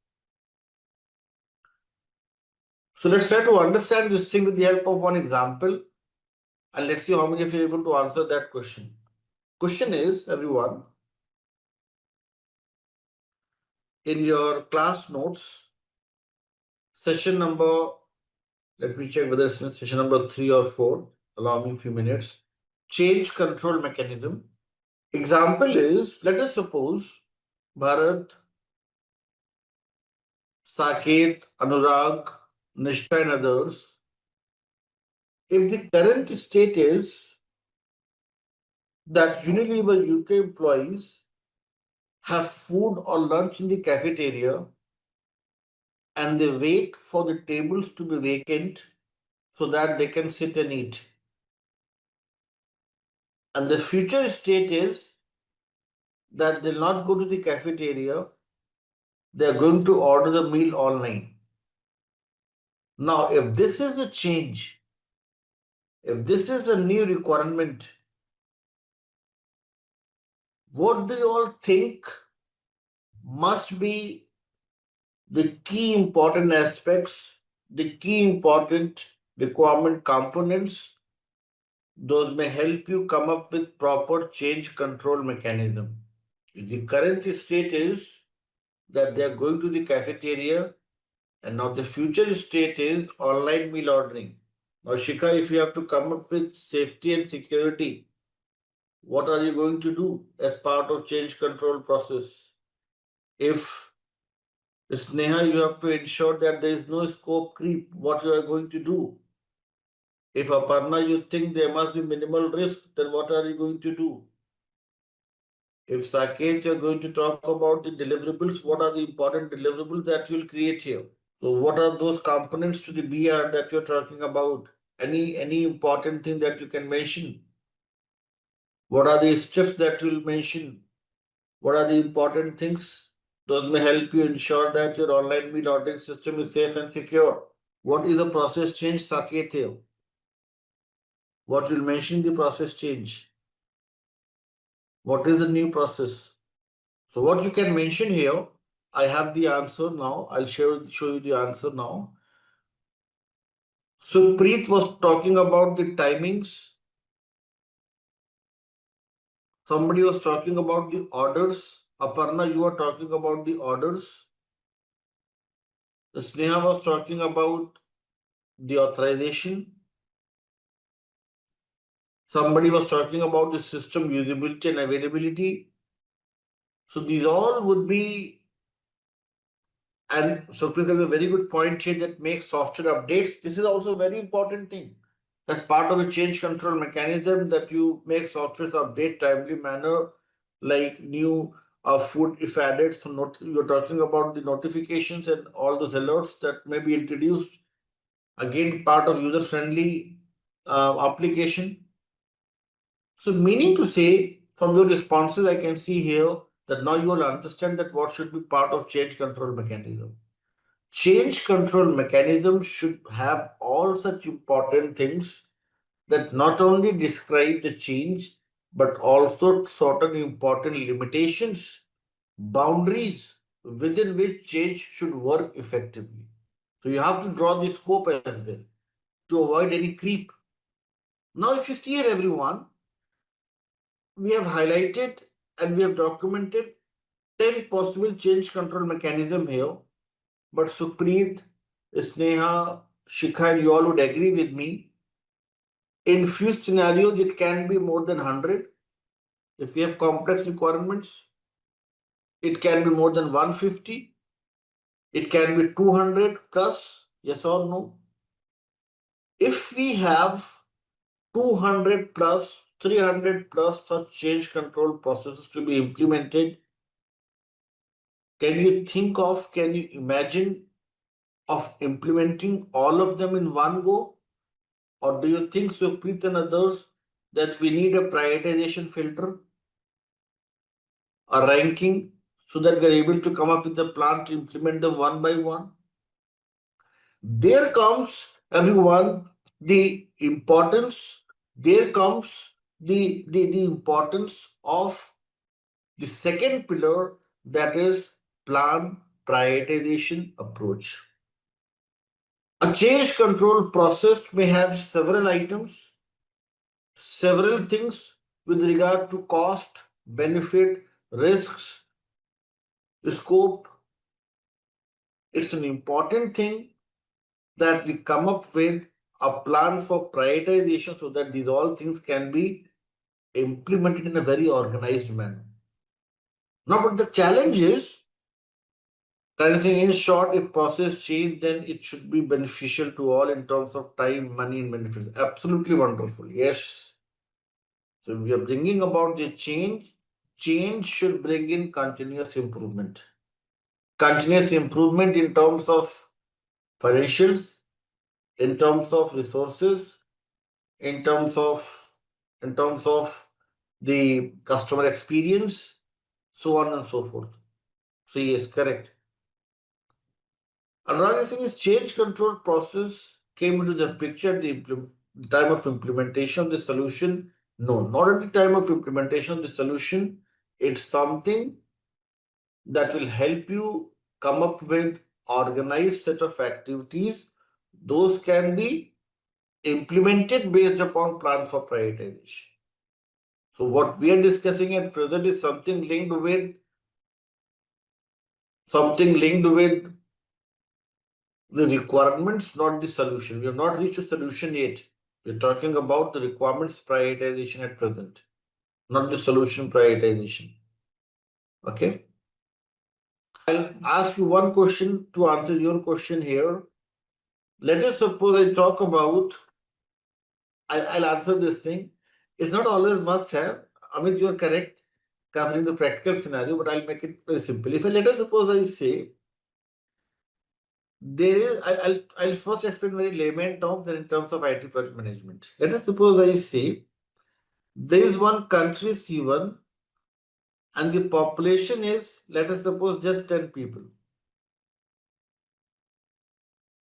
So let's try to understand this thing with the help of one example. And let's see how many of you are able to answer that question. Question is, everyone, in your class notes, session number, let me check whether it's in session number 3 or 4. Allow me a few minutes. Change control mechanism. Example is, let us suppose Bharat, Saket, Anurag, Nishta and others If the current state is that Unilever UK employees have food or lunch in the cafeteria and they wait for the tables to be vacant so that they can sit and eat. And the future state is that they'll not go to the cafeteria, they're going to order the meal online. Now, if this is a change, if this is a new requirement, what do you all think must be the key important aspects, the key important requirement components? Those may help you come up with proper change control mechanism. If the current state is that they are going to the cafeteria, and now the future state is online meal ordering. Now, Shikha, if you have to come up with safety and security, what are you going to do as part of change control process? If Sneha, you have to ensure that there is no scope creep, what you are going to do? If Aparna, you think there must be minimal risk, then what are you going to do? If Saket, you're going to talk about the deliverables, what are the important deliverables that you'll create here? So what are those components to the BR that you're talking about? Any important thing that you can mention? What are the steps that you'll mention? What are the important things? Those may help you ensure that your online meal ordering system is safe and secure. What is the process change, Saket here? What will mention the process change? What is the new process? So what you can mention here, I have the answer now. I'll show you the answer now. So Preet was talking about the timings. Somebody was talking about the orders. Aparna, you are talking about the orders. Sneha was talking about the authorization. Somebody was talking about the system usability and availability. So these all would be, and so Preet has a very good point here that makes software updates. This is also a very important thing. That's part of the change control mechanism that you make software update timely manner, like new food if added. So you're talking about the notifications and all those alerts that may be introduced. Again, part of user-friendly application. So meaning to say, from your responses, I can see here that now you will understand that what should be part of change control mechanism. Change control mechanism should have all such important things that not only describe the change, but also certain important limitations, boundaries within which change should work effectively. So you have to draw the scope as well to avoid any creep. Now, if you see here, everyone, we have highlighted and we have documented 10 possible change control mechanism here. But Supreet, Sneha, Shikha, and you all would agree with me. In few scenarios, it can be more than 100. If we have complex requirements, it can be more than 150. It can be 200 plus, yes or no. If we have 200 plus, 300 plus such change control processes to be implemented, can you imagine of implementing all of them in one go? Or do you think, Supreet and others, that we need a prioritization filter, a ranking, so that we're able to come up with a plan to implement them one by one? There comes, everyone, the importance, there comes the importance of the second pillar, that is plan prioritization approach. A change control process may have several items, several things with regard to cost, benefit, risks, scope. It's an important thing that we come up with a plan for prioritization so that these all things can be implemented in a very organized manner. Now, but the challenge is Kind of thing. In short, if process change, then it should be beneficial to all in terms of time, money, and benefits. Absolutely wonderful. Yes. So we are bringing about the change. Change should bring in continuous improvement. Continuous improvement in terms of financials, in terms of resources, in terms of the customer experience, so on and so forth. So yes, correct. Another thing is change control process came into the picture at the time of implementation of the solution. No, not at the time of implementation of the solution. It's something that will help you come up with organized set of activities. Those can be implemented based upon plan for prioritization. So what we are discussing at present is something linked with the requirements, not the solution. We have not reached a solution yet. We're talking about the requirements prioritization at present, not the solution prioritization. Okay. I'll ask you one question to answer your question here. Let us suppose I talk about, I'll answer this thing. It's not always must have. I mean, you are correct considering the practical scenario, but I'll make it very simple. If I let us suppose I say there is, I'll first explain very layman terms and in terms of IT project management. Let us suppose I say there is one country C1 and the population is, let us suppose, just 10 people.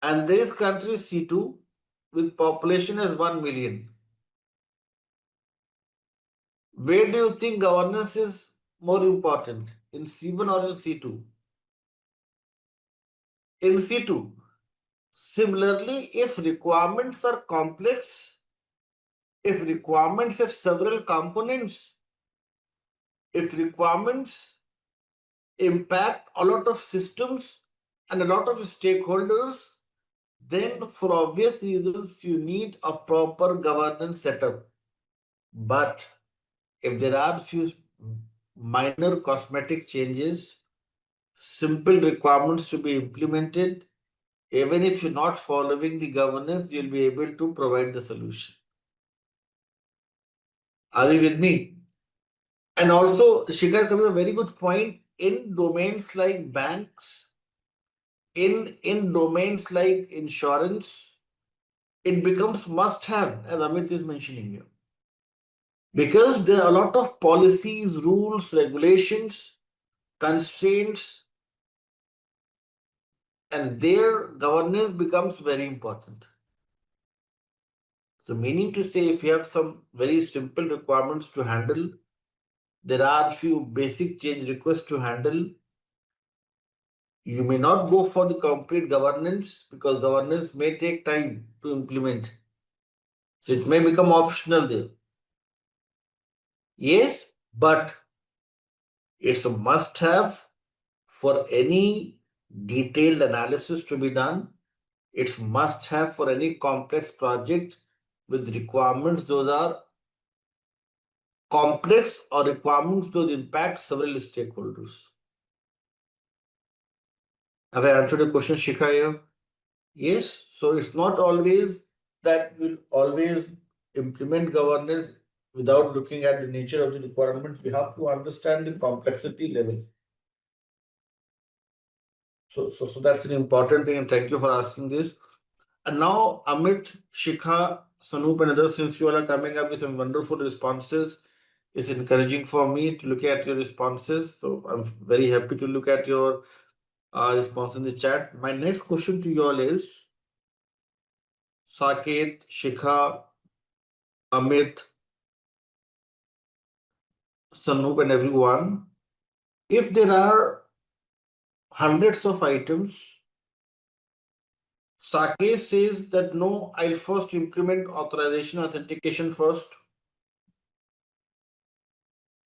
And there is country C2 with population as 1 million. Where do you think governance is more important, in C1 or in C2? In C2. Similarly, if requirements are complex, if requirements have several components, if requirements impact a lot of systems and a lot of stakeholders, then for obvious reasons you need a proper governance setup. But if there are few minor cosmetic changes, simple requirements to be implemented, even if you're not following the governance, you'll be able to provide the solution. Are you with me? And also, Shikha is coming a very good point. In domains like banks, in domains like insurance, it becomes must have, as Amit is mentioning here. Because there are a lot of policies, rules, regulations, constraints, and their governance becomes very important. So meaning to say, if you have some very simple requirements to handle, there are few basic change requests to handle. You may not go for the complete governance because governance may take time to implement. So it may become optional there. Yes, but it's a must have for any detailed analysis to be done. It's must have for any complex project with requirements. Those are complex or requirements those impact several stakeholders. Have I answered the question, Shikha here? Yes. So it's not always that we'll always implement governance without looking at the nature of the requirements. We have to understand the complexity level. So that's an important thing, and thank you for asking this. And now, Amit, Shikha, Sanup, and others, since you all are coming up with some wonderful responses, it's encouraging for me to look at your responses. So I'm very happy to look at your response in the chat. My next question to you all is, Saket, Shikha, Amit, Sanup, and everyone, if there are hundreds of items, Saket says that no, I'll first implement authorization authentication first.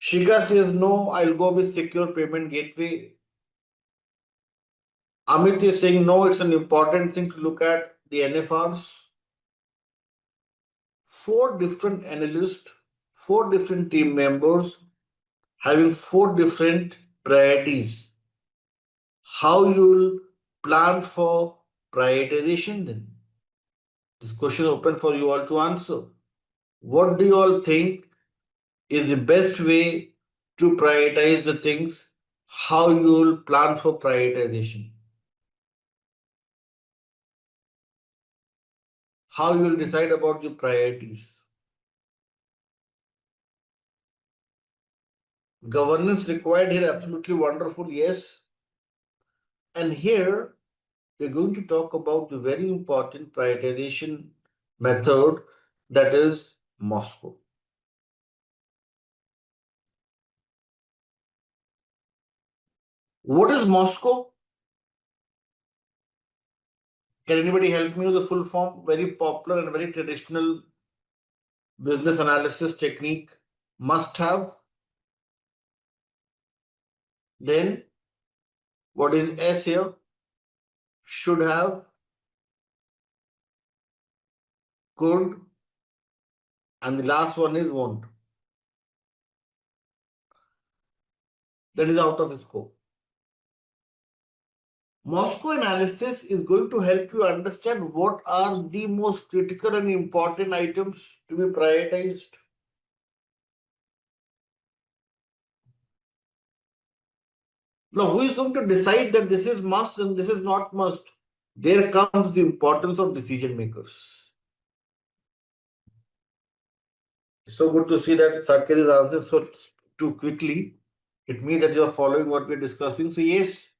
Shikha says no, I'll go with secure payment gateway. Amit is saying no, it's an important thing to look at the NFRs. 4 different analysts, 4 different team members having 4 different priorities. how you'll plan for prioritization then? This question is open for you all to answer. What do you all think is the best way to prioritize the things? How you'll plan for prioritization? How you will decide about the priorities? Governance required here, absolutely wonderful, yes. And here we're going to talk about the very important prioritization method, that is Moscow. What is Moscow? Can anybody help me with the full form? Very popular and very traditional business analysis technique. Must have. Then what is S here? Should have, could, and the last one is won't. That is out of scope. Moscow analysis is going to help you understand what are the most critical and important items to be prioritized. Now, who is going to decide that this is must and this is not must? There comes the importance of decision makers. So good to see that Saket is answered so too quickly. It means that you are following what we are discussing. So yes,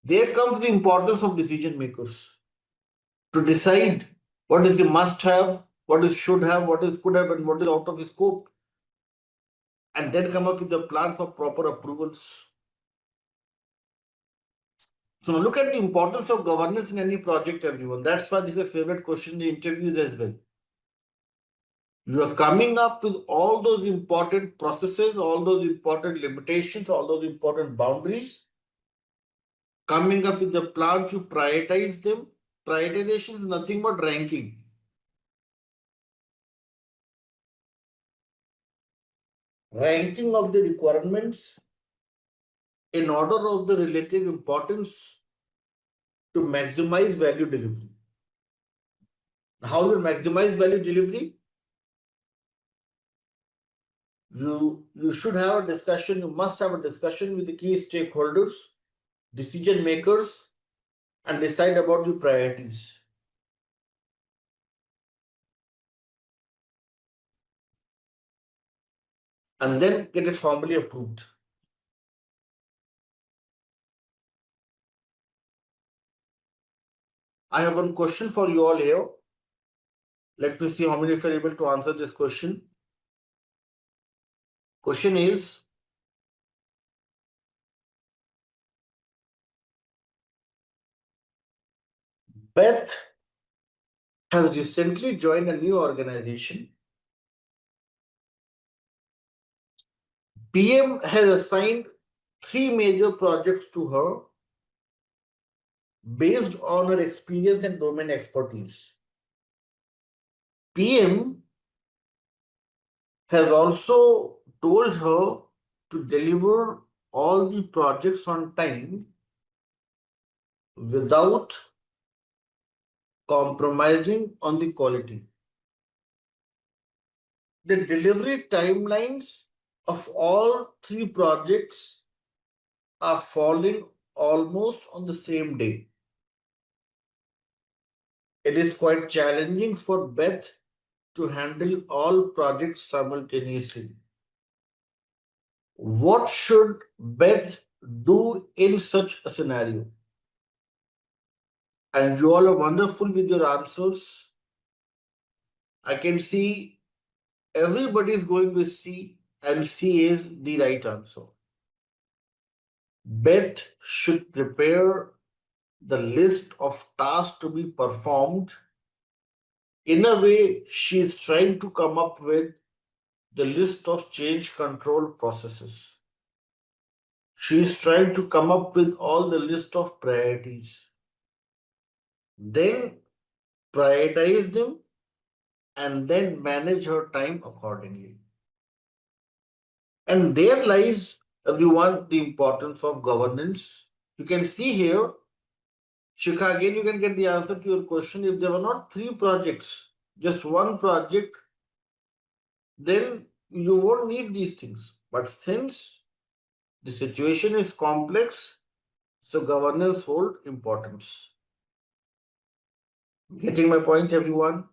there comes the importance of decision makers to decide what is the must have, what is should have, what is could have, and what is out of scope, and then come up with a plan for proper approvals. So now look at the importance of governance in any project, everyone. That's why this is a favorite question in the interviews as well. You are coming up with all those important processes, all those important limitations, all those important boundaries, coming up with the plan to prioritize them. Prioritization is nothing but ranking. Ranking of the requirements in order of the relative importance to maximize value delivery. How will maximize value delivery? You should have a discussion, you must have a discussion with the key stakeholders, decision makers, and decide about the priorities. And then get it formally approved. I have one question for you all here. Let me see how many of you are able to answer this question. Question is, Beth has recently joined a new organization. PM has assigned 3 major projects to her based on her experience and domain expertise. PM has also told her to deliver all the projects on time without compromising on the quality. The delivery timelines of all 3 projects are falling almost on the same day. It is quite challenging for Beth to handle all projects simultaneously. What should Beth do in such a scenario? And you all are wonderful with your answers. I can see everybody is going with C, and C is the right answer. Beth should prepare the list of tasks to be performed. In a way, she is trying to come up with the list of change control processes. She is trying to come up with all the list of priorities. Then prioritize them and then manage her time accordingly. And there lies, everyone, the importance of governance. You can see here, Shikha, again you can get the answer to your question. If there were not 3 projects, just 1 project, then you won't need these things. But since the situation is complex, so governance hold importance. Getting my point, everyone?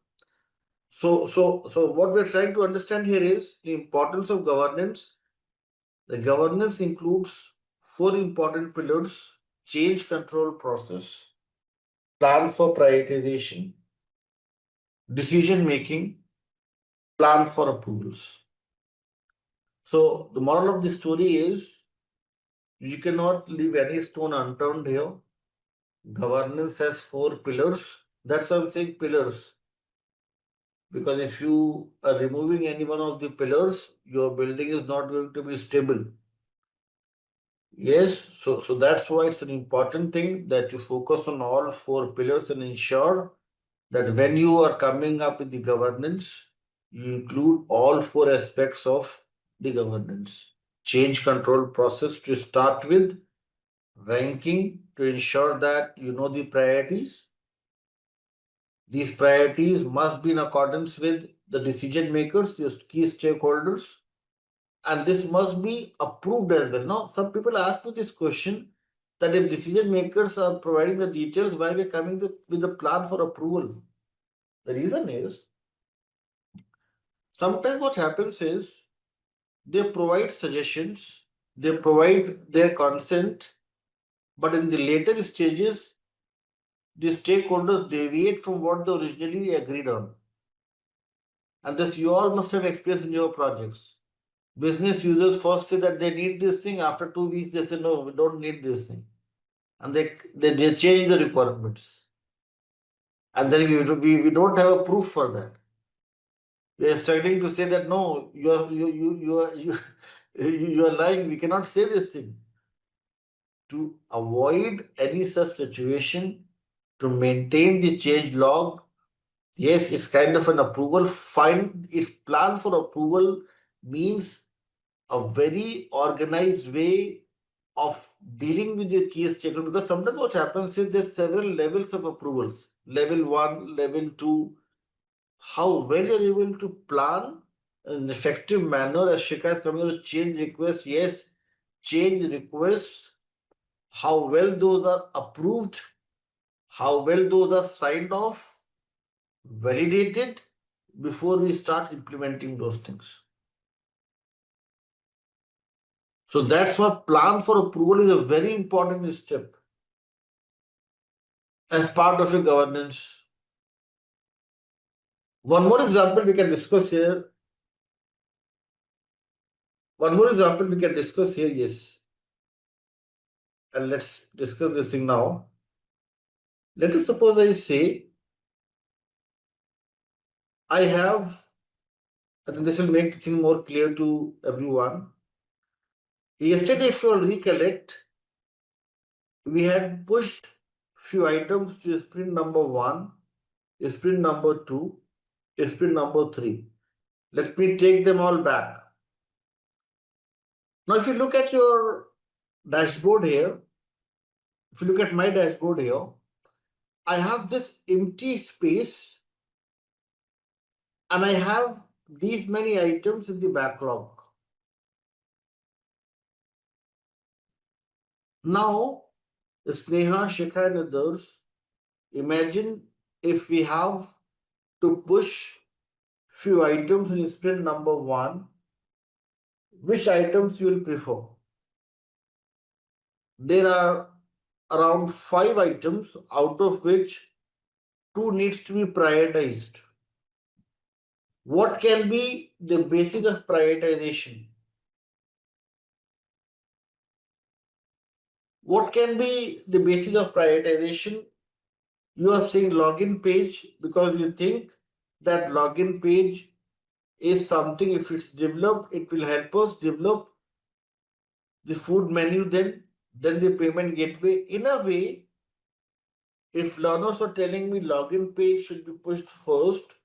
So what we're trying to understand here is the importance of governance. The governance includes 4 important pillars: change control process, plan for prioritization, decision making, plan for approvals. So the moral of the story is you cannot leave any stone unturned here. Governance has 4 pillars. That's why I'm saying pillars. Because if you are removing any one of the pillars, your building is not going to be stable. Yes, so that's why it's an important thing that you focus on all 4 pillars and ensure that when you are coming up with the governance, you include all 4 aspects of the governance. Change control process to start with, ranking to ensure that you know the priorities. These priorities must be in accordance with the decision makers, your key stakeholders, and this must be approved as well. Now, some people ask me this question that if decision makers are providing the details, why we're coming with a plan for approval? The reason is sometimes what happens is they provide suggestions, they provide their consent, but in the later stages, the stakeholders deviate from what they originally agreed on. And this you all must have experienced in your projects. Business users first say that they need this thing, after 2 weeks, they say, no, we don't need this thing. And they change the requirements. And then we don't have a proof for that. We are struggling to say that no, you are lying. We cannot say this thing. To avoid any such situation, to maintain the change log, yes, it's kind of an approval. Fine, its plan for approval means a very organized way of dealing with the key stakeholder, because sometimes what happens is there's several levels of approvals. Level 1, level 2. How well you're able to plan in an effective manner as Shikha is coming with change request. Yes, change requests, how well those are approved, how well those are signed off, validated before we start implementing those things. So that's why plan for approval is a very important step as part of your governance. One more example we can discuss here. Yes. And let's discuss this thing now. Let us suppose I say, I think this will make the thing more clear to everyone. Yesterday, if you all recollect, we had pushed few items to sprint number 1, sprint number 2, sprint number 3. Let me take them all back. Now, if you look at your dashboard here, if you look at my dashboard here, I have this empty space and I have these many items in the backlog. Now, Sneha, Shikha and others, imagine if we have to push few items in sprint number 1, which items you will prefer? There are around 5 items, out of which 2 needs to be prioritized. What can be the basis of prioritization? What can be the basis of prioritization? You are saying login page because you think that login page is something, if it's developed, it will help us develop the food menu, then the payment gateway. In a way, if learners are telling me login page should be pushed first,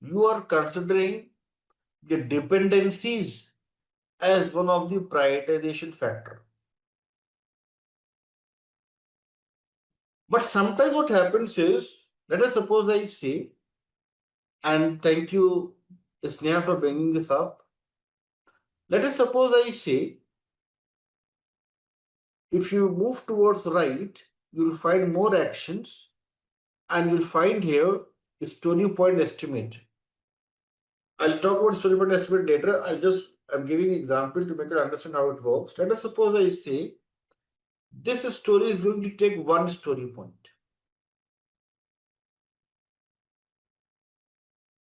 you are considering the dependencies as one of the prioritization factor. But sometimes what happens is, let us suppose I say, and thank you, Sneha, for bringing this up. Let us suppose I say, if you move towards right, you'll find more actions, and you'll find here a story point estimate. I'll talk about story point estimate later. I'm giving an example to make you understand how it works. Let us suppose I say, this story is going to take one story point.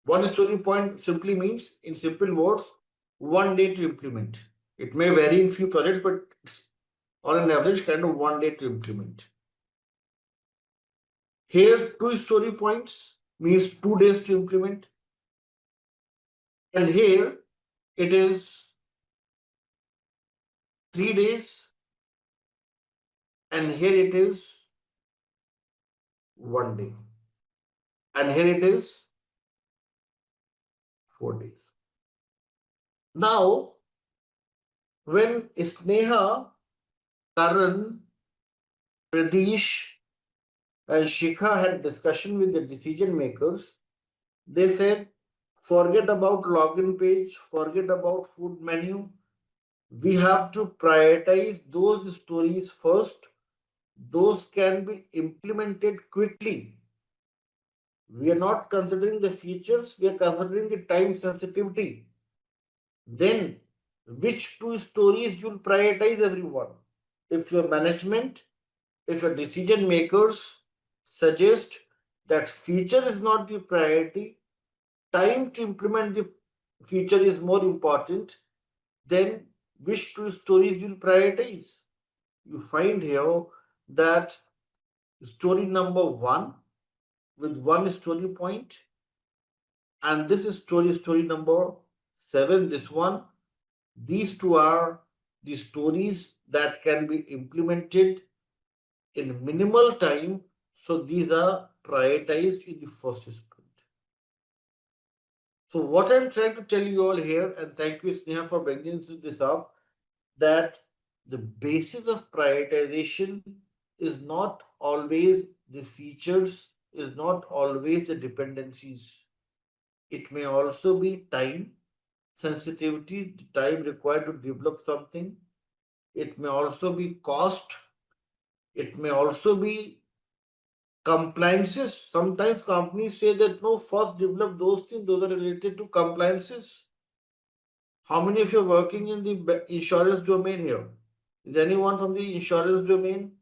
One story point simply means, in simple words, 1 day to implement. It may vary in few projects, but it's on an average kind of 1 day to implement. Here, 2 story points means 2 days to implement. And here it is 3 days. And here it is 1 day. And here it is 4 days. Now, when Sneha, Karan, Pradesh, and Shikha had discussion with the decision makers, they said, forget about login page, forget about food menu. We have to prioritize those stories first. Those can be implemented quickly. We are not considering the features, we are considering the time sensitivity. Then, which 2 stories you'll prioritize, everyone? If your management, if your decision makers suggest that feature is not the priority, time to implement the feature is more important, then which 2 stories you'll prioritize? You find here that story number 1 with 1 story point, and this is story number 7, this one. These two are the stories that can be implemented in minimal time. So these are prioritized in the first sprint. So what I'm trying to tell you all here, and thank you, Sneha, for bringing this up, that the basis of prioritization is not always the features, is not always the dependencies. It may also be time sensitivity, the time required to develop something. It may also be cost. It may also be compliances. Sometimes companies say that no, first develop those things, those are related to compliances. How many of you are working in the insurance domain here? Is anyone from the insurance domain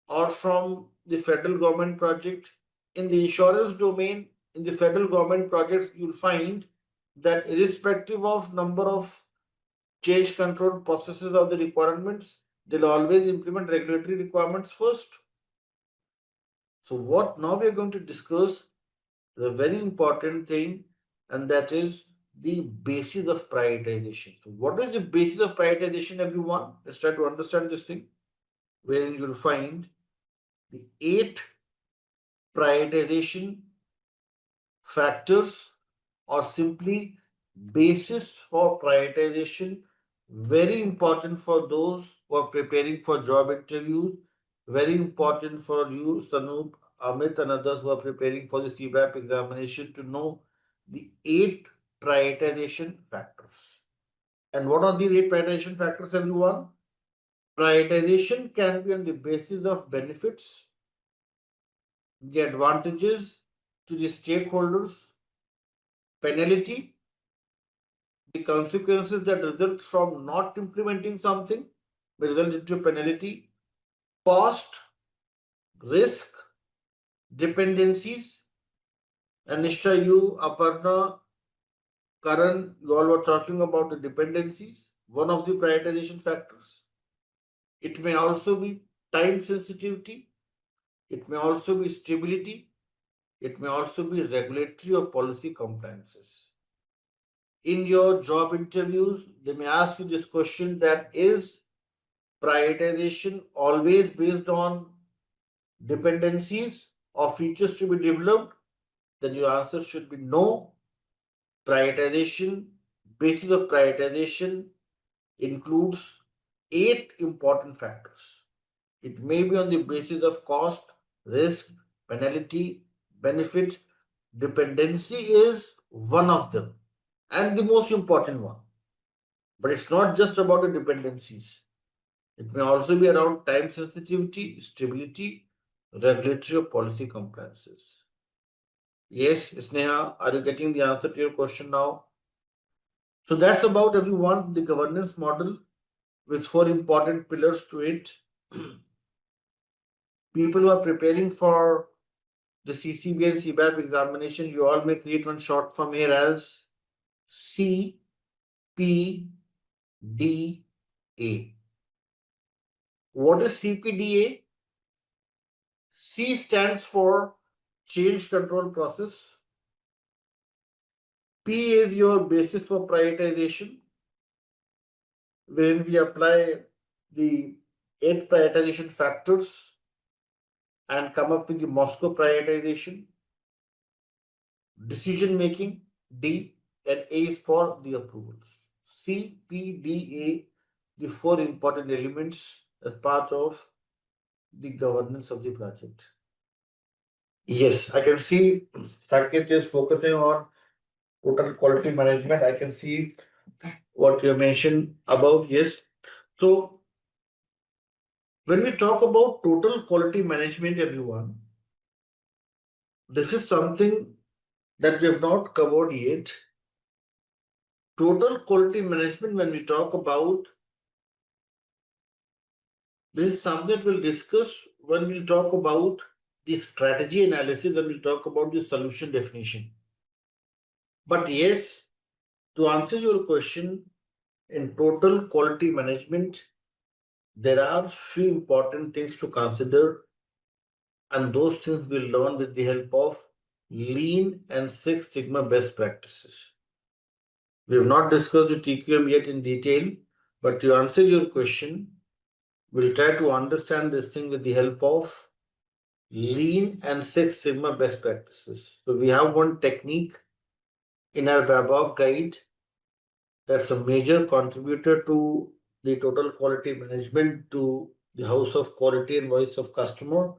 or from the federal government project? In the insurance domain, in the federal government projects, you'll find that irrespective of number of change control processes or the requirements, they'll always implement regulatory requirements first. So what now we are going to discuss the very important thing, and that is the basis of prioritization. So what is the basis of prioritization, everyone? Let's try to understand this thing, wherein you'll find the 8 prioritization factors, or simply basis for prioritization. Very important for those who are preparing for job interviews. Very important for you, Sanup, Amit, and others who are preparing for the CBAP examination to know the 8 prioritization factors. And what are the 8 prioritization factors, everyone? Prioritization can be on the basis of benefits, the advantages to the stakeholders, penalty, the consequences that result from not implementing something may result into penalty, cost, risk, dependencies. And Nishta, you, Aparna, Karan, you all were talking about the dependencies, one of the prioritization factors. It may also be time sensitivity. It may also be stability. It may also be regulatory or policy compliances. In your job interviews, they may ask you this question, that is prioritization always based on dependencies or features to be developed? Then your answer should be no. Prioritization, basis of prioritization includes 8 important factors. It may be on the basis of cost, risk, penalty, benefit. Dependency is one of them and the most important one. But it's not just about the dependencies. It may also be around time sensitivity, stability, regulatory or policy compliances. Yes, Sneha, are you getting the answer to your question now? So that's about everyone, the governance model with four important pillars to it. People who are preparing for the CCB and CBAP examination, you all may create one short form here as CPDA. What is CPDA? C stands for change control process. P is your basis for prioritization. When we apply the 8 prioritization factors and come up with the Moscow prioritization, decision making, D, and A is for the approvals. C, P, D, A, the four important elements as part of the governance of the project. Yes, I can see Saket is focusing on total quality management. I can see what you mentioned above. Yes. So when we talk about total quality management, everyone, this is something that we have not covered yet. Total quality management, when we talk about, this is something that we'll discuss when we'll talk about the strategy analysis and we'll talk about the solution definition. But yes, to answer your question, in total quality management, there are few important things to consider, and those things we'll learn with the help of Lean and Six Sigma best practices. We have not discussed the TQM yet in detail, but to answer your question, we'll try to understand this thing with the help of Lean and Six Sigma best practices. So we have one technique in our PMBOK guide that's a major contributor to the total quality management, to the house of quality and voice of customer,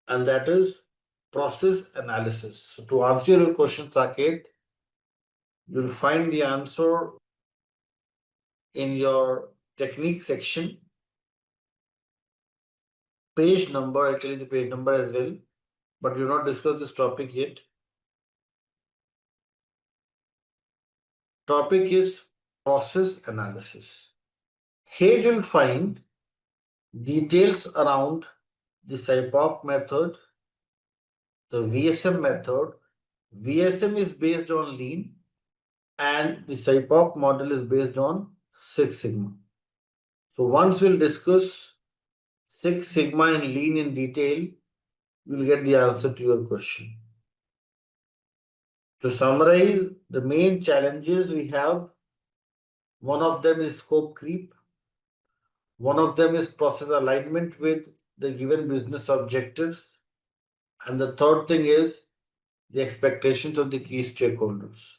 and that is process analysis. So to answer your question, Saket, you'll find the answer in your technique section. Page number, I'll tell you the page number as well, but we've not discussed this topic yet. Topic is process analysis. Here you'll find details around the SIPOC method, the VSM method. VSM is based on Lean and the SIPOC model is based on Six Sigma. So once we'll discuss Six Sigma and Lean in detail, we'll get the answer to your question. To summarize, the main challenges we have, one of them is scope creep. One of them is process alignment with the given business objectives. And the third thing is the expectations of the key stakeholders.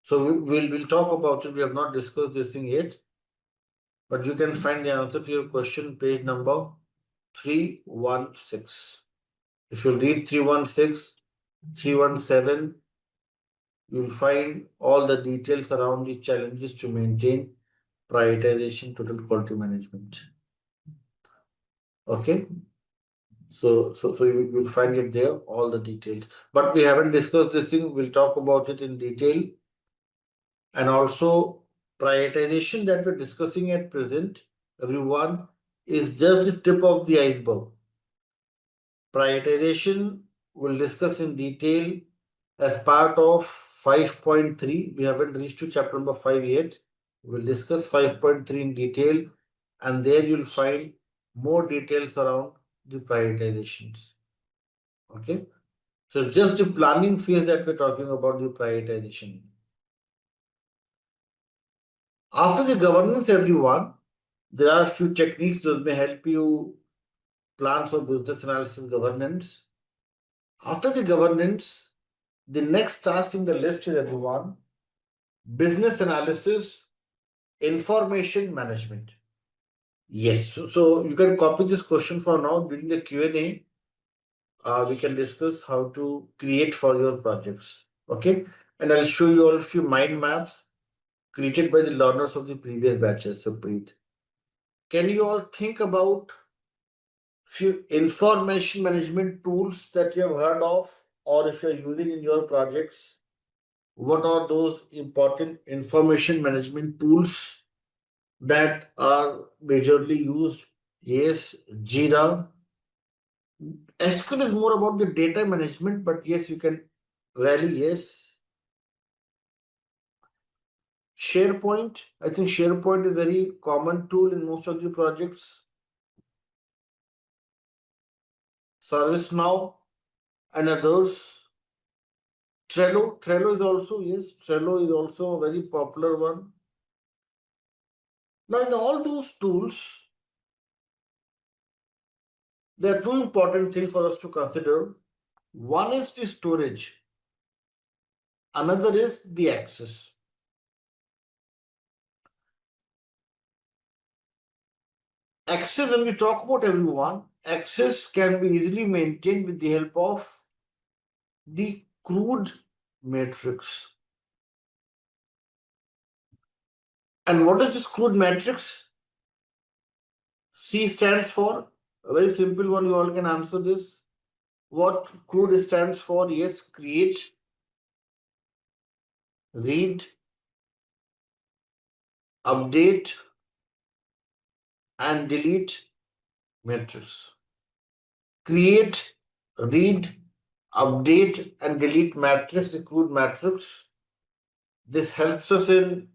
So we'll talk about it. We have not discussed this thing yet, but you can find the answer to your question, page number 316. If you read 316, 317, you'll find all the details around the challenges to maintain prioritization, total quality management. Okay. So you will find it there, all the details. But we haven't discussed this thing. We'll talk about it in detail. And also prioritization that we're discussing at present, everyone, is just the tip of the iceberg. Prioritization we'll discuss in detail as part of 5.3. We haven't reached to chapter number 5 yet. We'll discuss 5.3 in detail, and there you'll find more details around the prioritizations. Okay. So just the planning phase that we're talking about, the prioritization. After the governance, everyone, there are a few techniques that may help you plan for business analysis governance. After the governance, the next task in the list is, everyone, business analysis, information management. Yes, so you can copy this question for now during the Q&A. we can discuss how to create for your projects. Okay, and I'll show you all a few mind maps created by the learners of the previous batches. So, Preet, can you all think about few information management tools that you have heard of, or if you're using in your projects? What are those important information management tools that are majorly used? Yes, JIRA. SQL is more about the data management, but yes, you can rally. Yes, SharePoint. I think SharePoint is a very common tool in most of the projects. ServiceNow and others. Trello is also, yes, Trello is also a very popular one. Now, in all those tools, there are two important things for us to consider. One is the storage, another is the access. Access, when we talk about everyone, access can be easily maintained with the help of the crude matrix. And what is this crude matrix? C stands for, a very simple one, you all can answer this. What crude stands for? Yes, create, read, update, and delete matrix. Create, read, update, and delete matrix, the crude matrix. This helps us in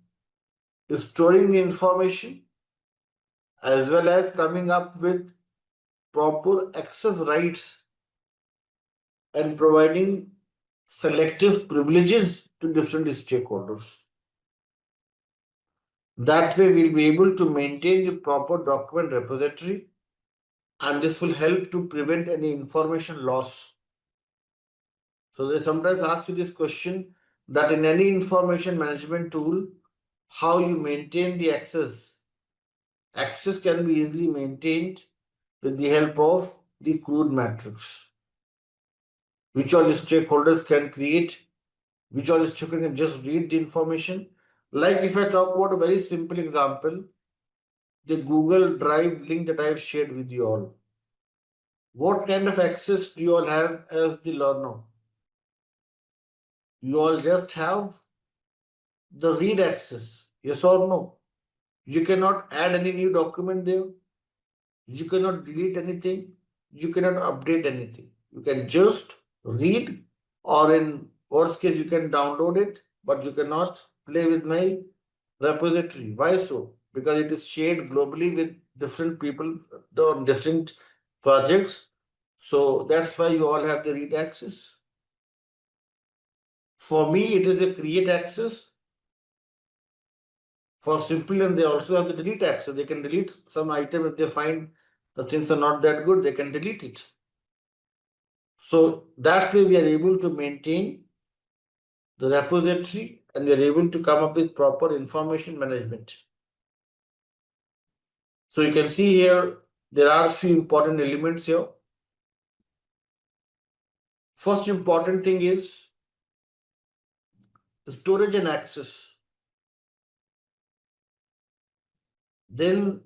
storing the information as well as coming up with proper access rights and providing selective privileges to different stakeholders. That way, we'll be able to maintain the proper document repository, and this will help to prevent any information loss. So, they sometimes ask you this question that in any information management tool, how you maintain the access. Access can be easily maintained with the help of the crude matrix, which all the stakeholders can create, which all the stakeholders can just read the information. Like if I talk about a very simple example, the Google Drive link that I have shared with you all. What kind of access do you all have as the learner? You all just have the read access, yes or no? You cannot add any new document there. You cannot delete anything. You cannot update anything. You can just read, or in worst case, you can download it, but you cannot play with my repository. Why so? Because it is shared globally with different people on different projects. So that's why you all have the read access. For me, it is a create access. For Simplilearn, they also have the delete access. They can delete some item if they find the things are not that good, they can delete it. So that way we are able to maintain the repository and we are able to come up with proper information management. So you can see here, there are a few important elements here. First important thing is the storage and access. Then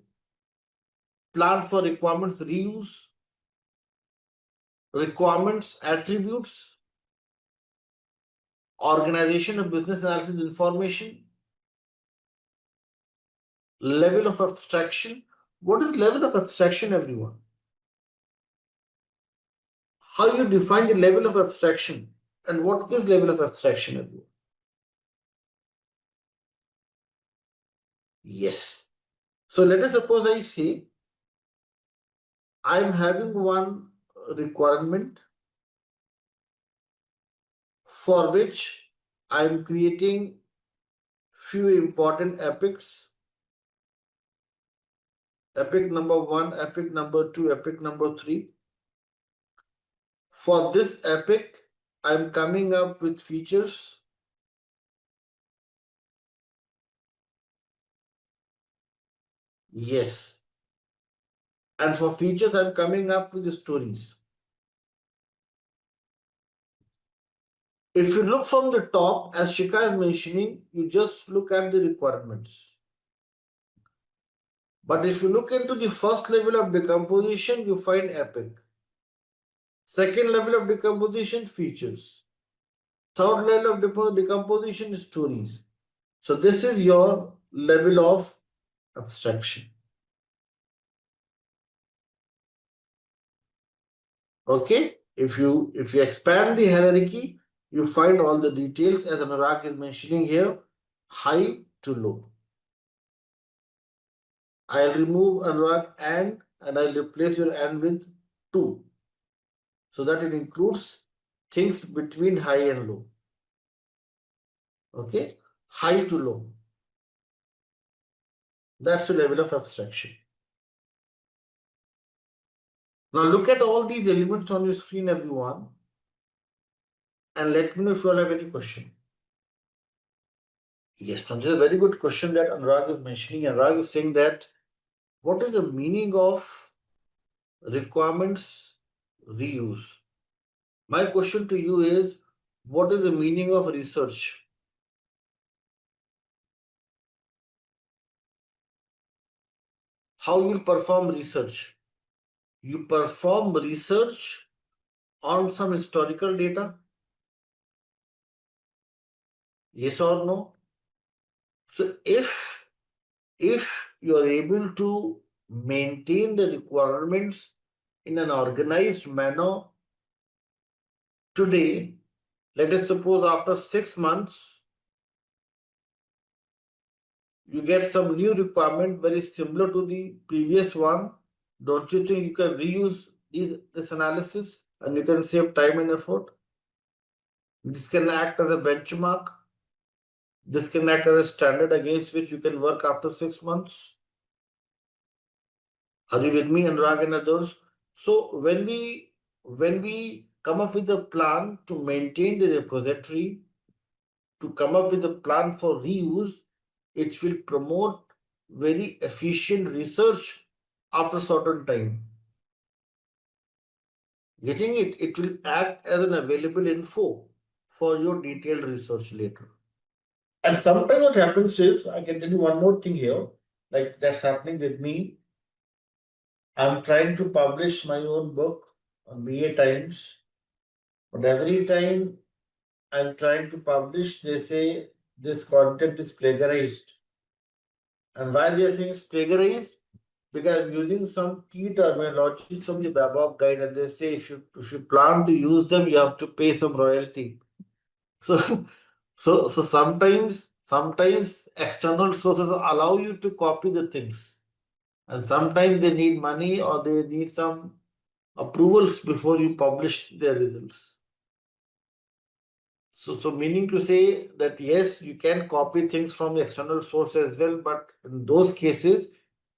plan for requirements reuse, requirements attributes, organization of business analysis information, level of abstraction. What is level of abstraction, everyone? How you define the level of abstraction and what is level of abstraction, everyone? Yes. So let us suppose I say I am having one requirement for which I am creating few important epics. Epic number 1, epic number 2, epic number 3. For this epic, I am coming up with features. Yes. And for features, I am coming up with the stories. If you look from the top, as Shika is mentioning, you just look at the requirements. But if you look into the first level of decomposition, you find epic. Second level of decomposition, features. Third level of decomposition, stories. So this is your level of abstraction. Okay, if you expand the hierarchy, you find all the details as Anurag is mentioning here, high to low. I'll remove Anurag and I'll replace your and with 2, so that it includes things between high and low. Okay, high to low. That's the level of abstraction. Now look at all these elements on your screen, everyone, and let me know if you all have any question. Yes, now this is a very good question that Anurag is mentioning. Anurag is saying that what is the meaning of requirements reuse? My question to you is, what is the meaning of research? How you perform research? You perform research on some historical data? Yes or no? So if you are able to maintain the requirements in an organized manner today, let us suppose after 6 months, you get some new requirement very similar to the previous one, don't you think you can reuse this analysis and you can save time and effort? This can act as a benchmark. This can act as a standard against which you can work after 6 months. Are you with me, Anurag and others? So when we come up with a plan to maintain the repository, to come up with a plan for reuse, it will promote very efficient research after certain time. Getting it? It will act as an available info for your detailed research later. And sometimes what happens is, I can tell you one more thing here, like that's happening with me. I'm trying to publish my own book on BA Times, but every time I'm trying to publish, they say this content is plagiarized. And why they are saying it's plagiarized? Because I'm using some key terminology from the PMBOK guide, and they say if you plan to use them, you have to pay some royalty. So so sometimes external sources allow you to copy the things, and sometimes they need money or they need some approvals before you publish their results. So meaning to say that yes, you can copy things from the external source as well, but in those cases,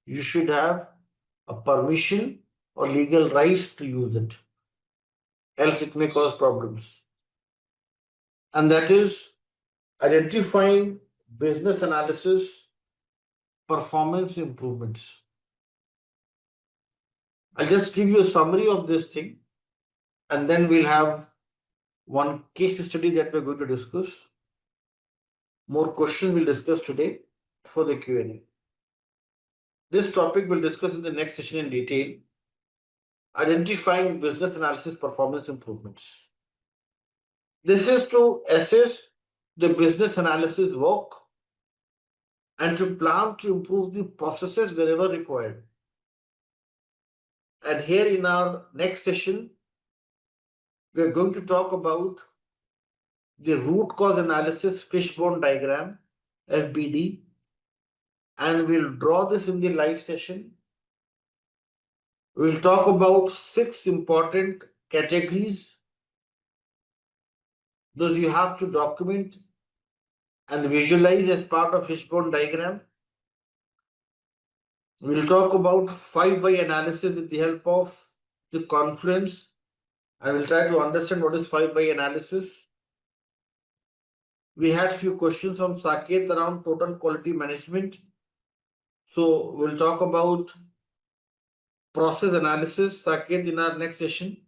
you should have a permission or legal rights to use it. Else it may cause problems. And that is identifying business analysis performance improvements. I'll just give you a summary of this thing, and then we'll have one case study that we're going to discuss. More questions we'll discuss today for the Q&A. This topic we'll discuss in the next session in detail. Identifying business analysis performance improvements. This is to assess the business analysis work and to plan to improve the processes wherever required. And here in our next session, we are going to talk about the root cause analysis fishbone diagram, FBD, and we'll draw this in the live session. We'll talk about 6 important categories. Those you have to document and visualize as part of fishbone diagram. We'll talk about 5-why analysis with the help of the Confluence, and we'll try to understand what is 5-why analysis. We had few questions from Saket around total quality management. So we'll talk about process analysis, Saket, in our next session.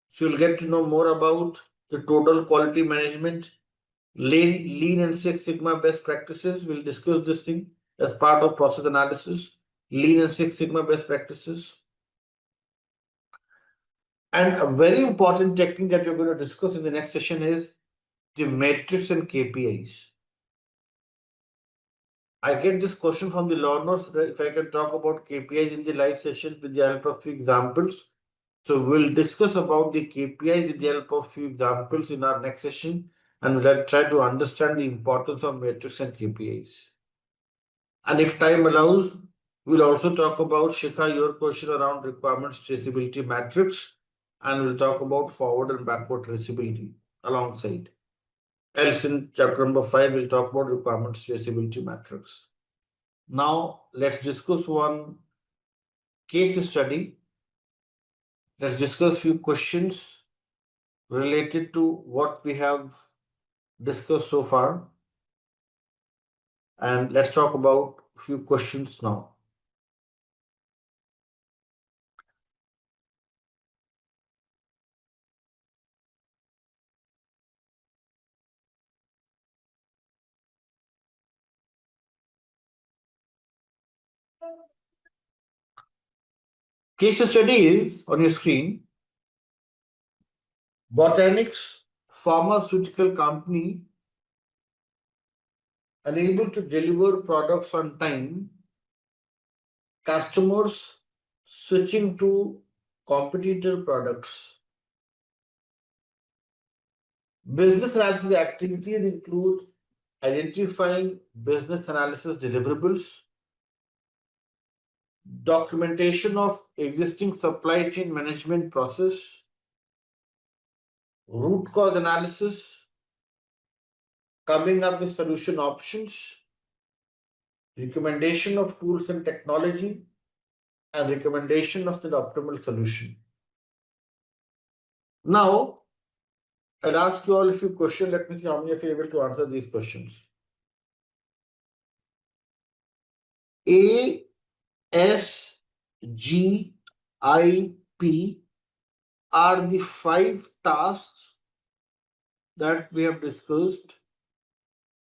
So you'll get to know more about the total quality management, lean and Six Sigma best practices. We'll discuss this thing as part of process analysis, lean and Six Sigma best practices. And a very important technique that we're going to discuss in the next session is the metrics and KPIs. I get this question from the learners that if I can talk about KPIs in the live session with the help of few examples. So we'll discuss about the KPIs with the help of few examples in our next session, and we'll try to understand the importance of metrics and KPIs. And if time allows, we'll also talk about, Shikha, your question around requirements traceability matrix, and we'll talk about forward and backward traceability alongside. Else in chapter number 5, we'll talk about requirements traceability matrix. Now, let's discuss one case study. Let's discuss few questions related to what we have discussed so far. And let's talk about a few questions now. Case study is on your screen. Botanics pharmaceutical company unable to deliver products on time, customers switching to competitor products. Business analysis activities include identifying business analysis deliverables, documentation of existing supply chain management process, root cause analysis, coming up with solution options, recommendation of tools and technology, and recommendation of the optimal solution. Now, I'll ask you all a few questions. Let me see how many of you are able to answer these questions. A, S, G, I, P are the 5 tasks that we have discussed,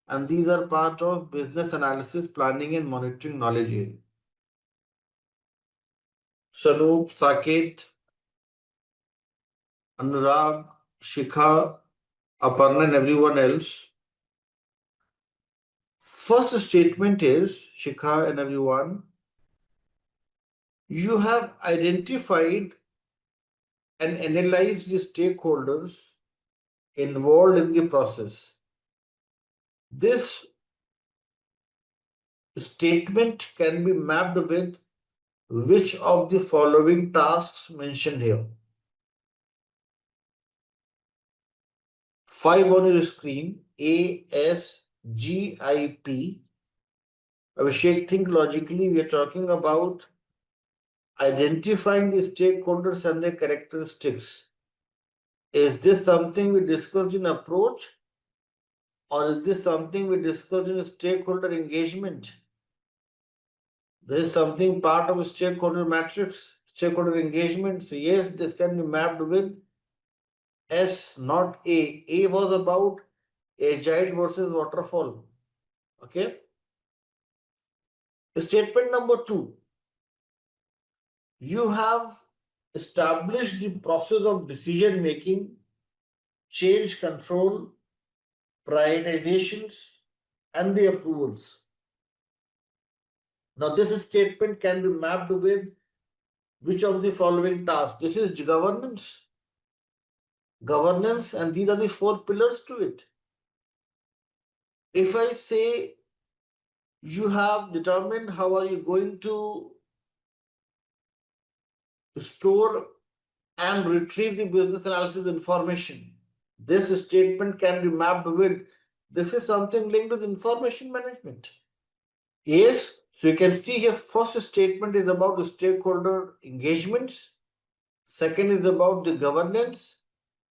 and these are part of business analysis, planning and monitoring knowledge area. Sanoop, Saket, Anurag, Shikha, Aparna and everyone else. First statement is, Shikha and everyone, you have identified and analyzed the stakeholders involved in the process. This statement can be mapped with which of the following tasks mentioned here? 5 on your screen, A, S, G, I, P. Abhishek, think logically. We are talking about identifying the stakeholders and their characteristics. Is this something we discussed in approach, or is this something we discussed in stakeholder engagement? This is something part of a stakeholder matrix, stakeholder engagement. So yes, this can be mapped with S, not A. A was about agile versus waterfall. Okay. Statement number 2. You have established the process of decision making, change control, prioritizations, and the approvals. Now, this statement can be mapped with which of the following tasks? This is governance. Governance, and these are the 4 pillars to it. If I say you have determined how are you going to store and retrieve the business analysis information, this statement can be mapped with, this is something linked with information management. Yes, so you can see here, first statement is about the stakeholder engagements, second is about the governance,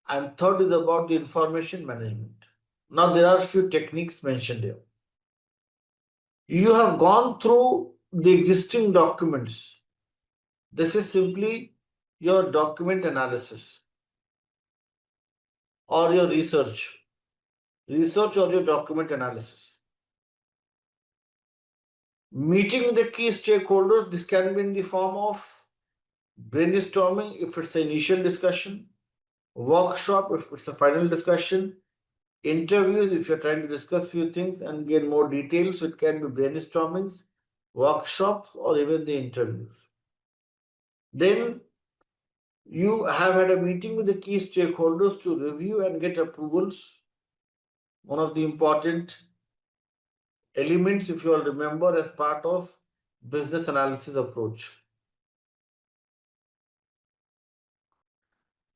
and third is about the information management. Now there are a few techniques mentioned here. You have gone through the existing documents. This is simply your document analysis. or your research or your document analysis. Meeting with the key stakeholders, this can be in the form of brainstorming if it's an initial discussion, workshop if it's a final discussion, interviews if you're trying to discuss few things and get more details. So it can be brainstormings, workshops, or even the interviews. Then you have had a meeting with the key stakeholders to review and get approvals. One of the important elements, if you all remember, as part of business analysis approach.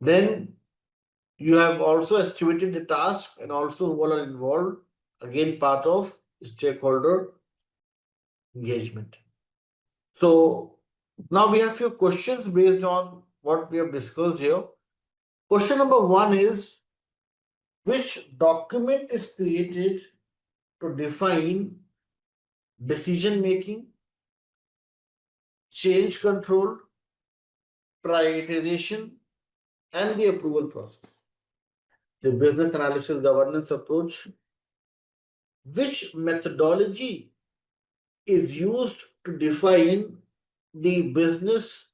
Then you have also estimated the task and also who are involved, again part of stakeholder engagement. So now we have few questions based on what we have discussed here. Question number 1 is, which document is created to define decision making, change control, prioritization, and the approval process? The business analysis governance approach. Which methodology is used to define the business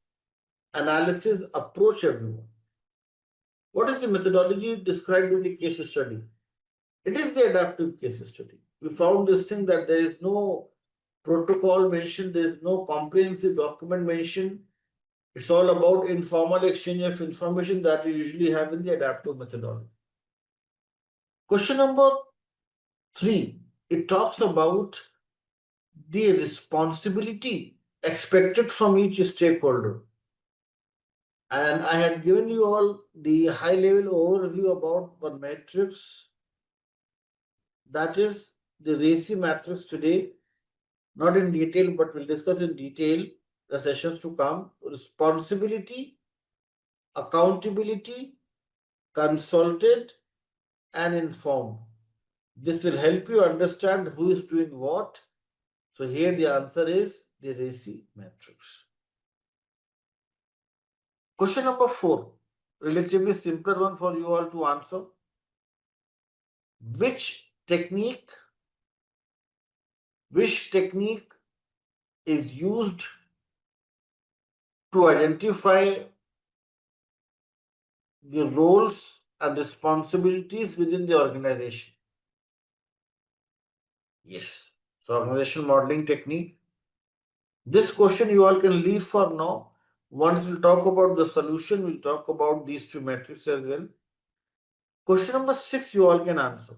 analysis approach, everyone? What is the methodology described in the case study? It is the adaptive case study. We found this thing that there is no protocol mentioned, there is no comprehensive document mentioned. It's all about informal exchange of information that we usually have in the adaptive methodology. Question number 3, it talks about the responsibility expected from each stakeholder. And I had given you all the high level overview about one matrix, that is the RACI matrix today, not in detail, but we'll discuss in detail the sessions to come. Responsibility, accountability, consulted, and informed. This will help you understand who is doing what. So here the answer is the RACI matrix. Question number 4, relatively simpler one for you all to answer. Which technique is used to identify the roles and responsibilities within the organization? Yes, so organizational modeling technique. This question you all can leave for now. Once we'll talk about the solution, we'll talk about these two metrics as well. Question number 6 you all can answer.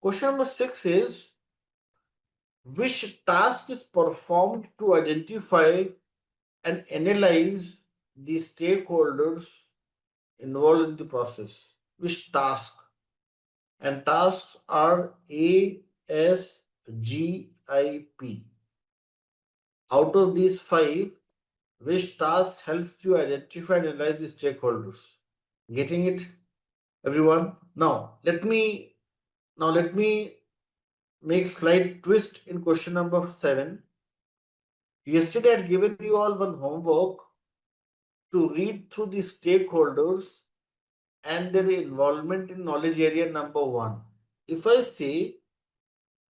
Question number 6 is, which task is performed to identify and analyze the stakeholders involved in the process? Which task? And tasks are A, S, G, I, P. Out of these 5, which task helps you identify and analyze the stakeholders? Getting it, everyone? Now let me make slight twist in question number 7. Yesterday I had given you all one homework to read through the stakeholders and their involvement in knowledge area number 1. If I say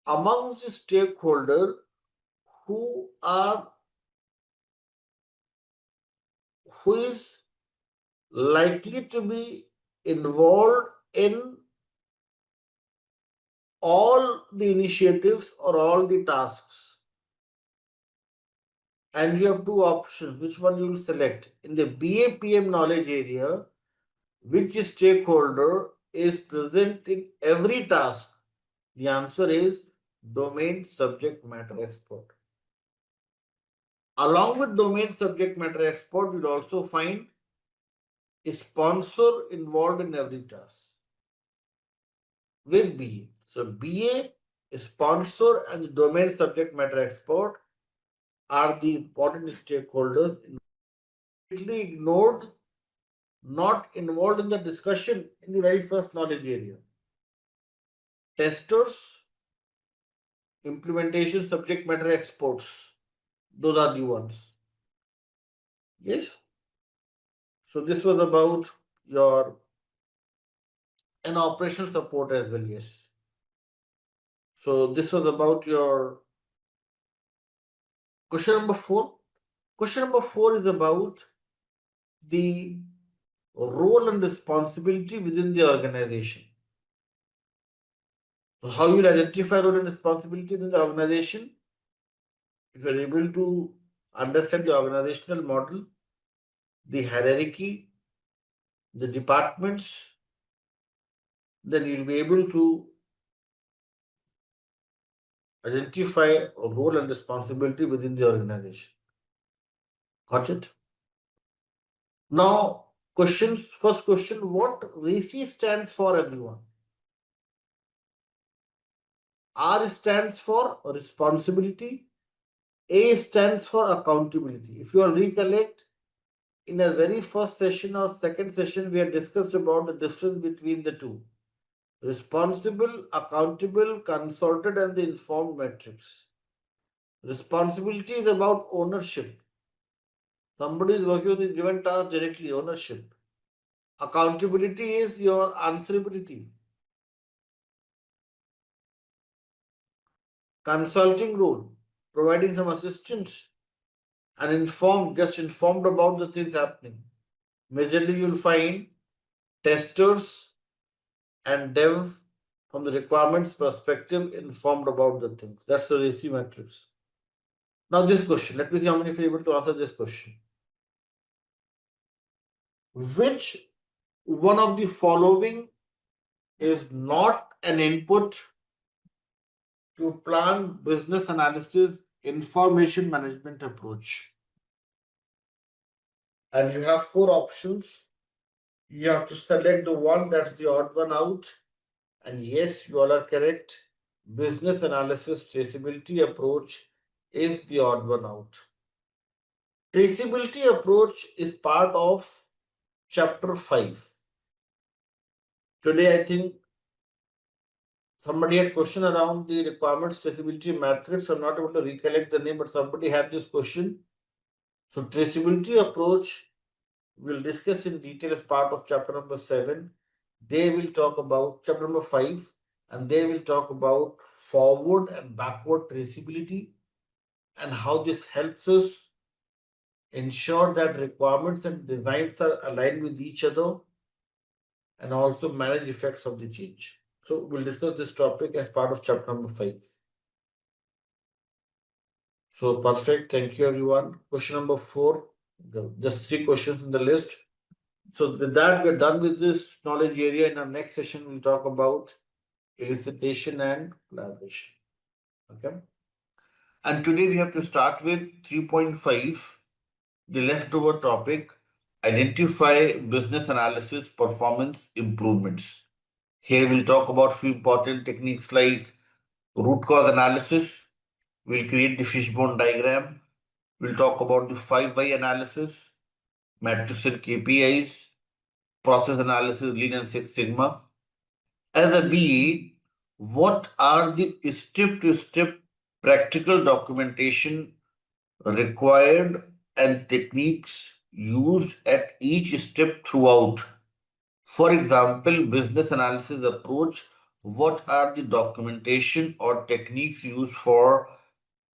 amongst the stakeholder who is likely to be involved in all the initiatives or all the tasks, and you have 2 options, which one you will select? In the BAPM knowledge area, which stakeholder is present in every task? The answer is domain subject matter expert. Along with domain subject matter expert, you'll also find a sponsor involved in every task with BA. So BA, a sponsor, and the domain subject matter expert are the important stakeholders. Completely ignored, not involved in the discussion in the very first knowledge area. Testers, implementation subject matter experts, those are the ones. Yes. So this was about your and operational support as well, yes. So this was about your question number 4. Question number 4 is about the role and responsibility within the organization. So how you identify role and responsibility within the organization? If you are able to understand the organizational model, the hierarchy, the departments, then you'll be able to identify a role and responsibility within the organization. Got it? Now, questions. First question, what RACI stands for, everyone? R stands for responsibility. A stands for accountability. If you all recollect, in our very first session or second session, we had discussed about the difference between the two. Responsible, accountable, consulted, and the informed metrics. Responsibility is about ownership. Somebody is working on the given task directly, ownership. Accountability is your answerability. Consulting role, providing some assistance, and informed, just informed about the things happening. Majorly, you'll find testers and dev from the requirements perspective informed about the things. That's the RACI matrix. Now, this question, let me see how many of you are able to answer this question. Which one of the following is not an input to plan business analysis information management approach? And you have 4 options. You have to select the one that's the odd one out. And yes, you all are correct. Business analysis traceability approach is the odd one out. Traceability approach is part of chapter 5. Today, I think somebody had question around the requirements traceability matrix. I'm not able to recollect the name, but somebody had this question. So traceability approach we'll discuss in detail as part of chapter number 7. They will talk about chapter number 5, and they will talk about forward and backward traceability and how this helps us ensure that requirements and designs are aligned with each other and also manage effects of the change. So we'll discuss this topic as part of chapter number 5. So perfect. Thank you, everyone. Question number 4. Just 3 questions in the list. So with that, we're done with this knowledge area. In our next session, we'll talk about elicitation and collaboration. Okay. And today we have to start with 3.5, the leftover topic, identify business analysis performance improvements. Here we'll talk about few important techniques like root cause analysis. We'll create the fishbone diagram. We'll talk about the 5 why analysis, metrics and KPIs, process analysis, Lean and Six Sigma. As a BA, what are the step-to-step practical documentation required and techniques used at each step throughout? For example, business analysis approach, what are the documentation or techniques used for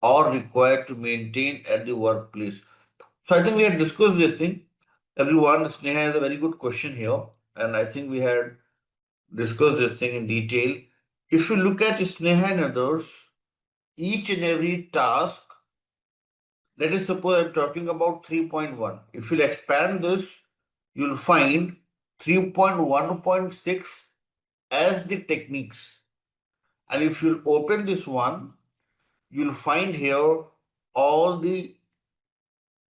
or required to maintain at the workplace? So I think we had discussed this thing. Everyone, Sneha has a very good question here, and I think we had discussed this thing in detail. If you look at Sneha and others, each and every task, let us suppose I'm talking about 3.1. If you'll expand this, you'll find 3.1.6 as the techniques. And if you'll open this one, you'll find here all the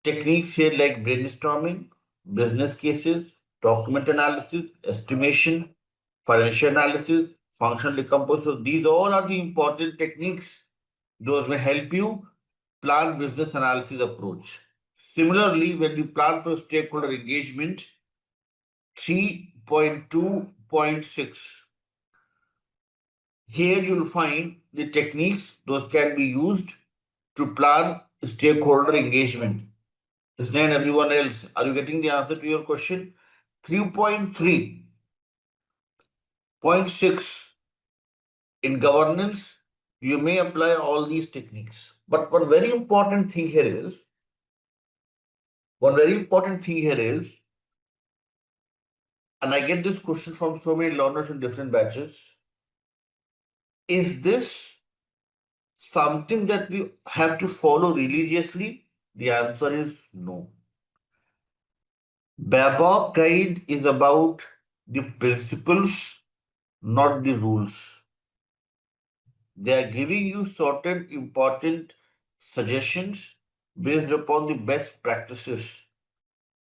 techniques here like brainstorming, business cases, document analysis, estimation, financial analysis, functional decomposition. So these all are the important techniques. Those may help you plan business analysis approach. Similarly, when you plan for stakeholder engagement, 3.2.6. Here you'll find the techniques, those can be used to plan stakeholder engagement. And everyone else, are you getting the answer to your question? 3.3. Point 6, in governance, you may apply all these techniques. But one very important thing here is, and I get this question from so many learners in different batches, is this something that we have to follow religiously? The answer is no. PMBOK guide is about the principles, not the rules. They are giving you certain important suggestions based upon the best practices.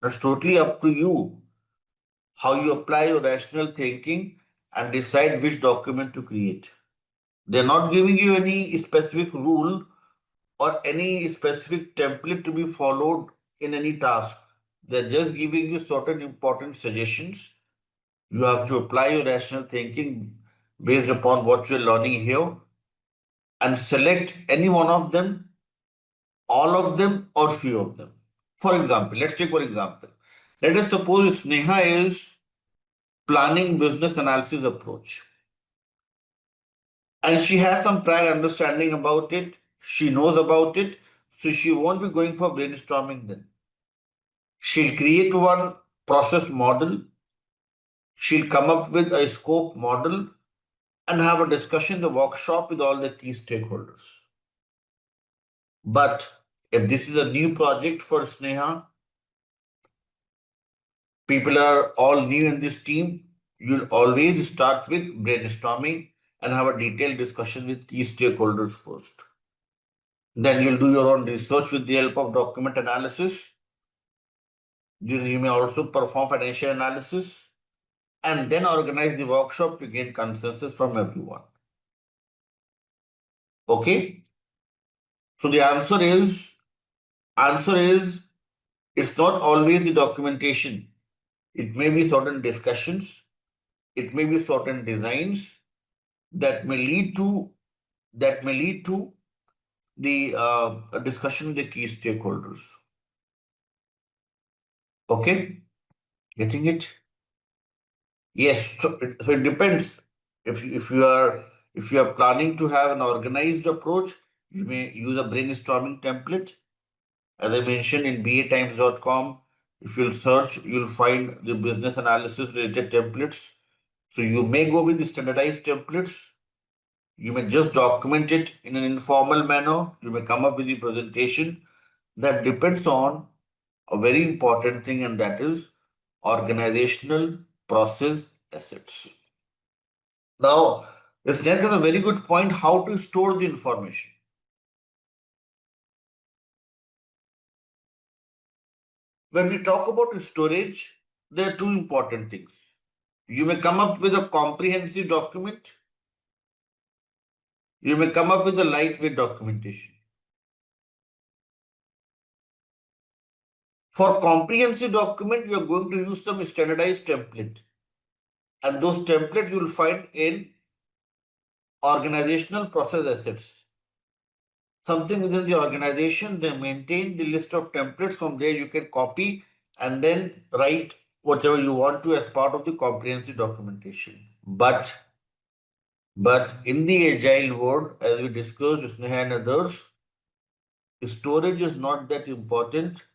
It's totally up to you how you apply your rational thinking and decide which document to create. They're not giving you any specific rule or any specific template to be followed in any task. They're just giving you certain important suggestions. You have to apply your rational thinking based upon what you're learning here and select any one of them, all of them, or few of them. For example, let's take one example. Let us suppose Sneha is planning business analysis approach and she has some prior understanding about it. She knows about it, so she won't be going for brainstorming then. She'll create one process model. She'll come up with a scope model and have a discussion, the workshop with all the key stakeholders. But if this is a new project for Sneha, people are all new in this team, you'll always start with brainstorming and have a detailed discussion with key stakeholders first. Then you'll do your own research with the help of document analysis. You may also perform financial analysis and then organize the workshop to gain consensus from everyone. Okay? So the answer is it's not always the documentation. It may be certain discussions, it may be certain designs that may lead to the discussion with the key stakeholders. Okay, getting it? Yes. So it depends. If you are planning to have an organized approach, you may use a brainstorming template. As I mentioned in batimes.com, if you'll search, you'll find the business analysis related templates. So you may go with the standardized templates. You may just document it in an informal manner. You may come up with the presentation. That depends on a very important thing, and that is organizational process assets. Now, this next is a very good point, how to store the information. When we talk about storage, there are two important things. You may come up with a comprehensive document. You may come up with a lightweight documentation. For comprehensive document, you are going to use some standardized template. And those templates you will find in organizational process assets. Something within the organization, they maintain the list of templates. From there, you can copy and then write whatever you want to as part of the comprehensive documentation. But in the agile world, as we discussed, Sneha and others, storage is not that important.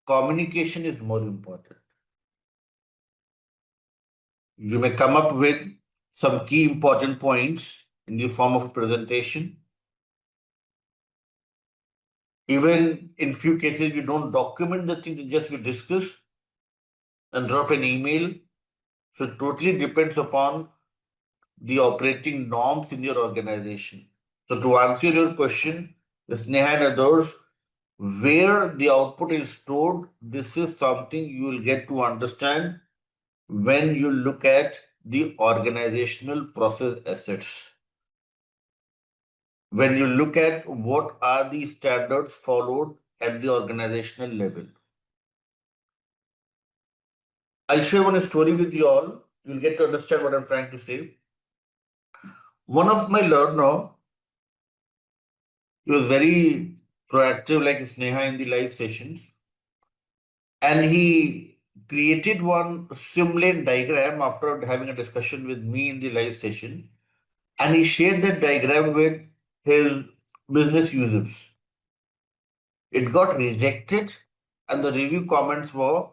Communication is more important. You may come up with some key important points in the form of a presentation. Even in few cases, you don't document the things, just we discuss and drop an email. So it totally depends upon the operating norms in your organization. So to answer your question, the Sneha and others, where the output is stored, this is something you will get to understand when you look at the organizational process assets. When you look at what are the standards followed at the organizational level. I'll share one story with you all. You'll get to understand what I'm trying to say. One of my learner, he was very proactive like Sneha in the live sessions. And he created one Simplilearn diagram after having a discussion with me in the live session, and he shared that diagram with his business users. It got rejected, and the review comments were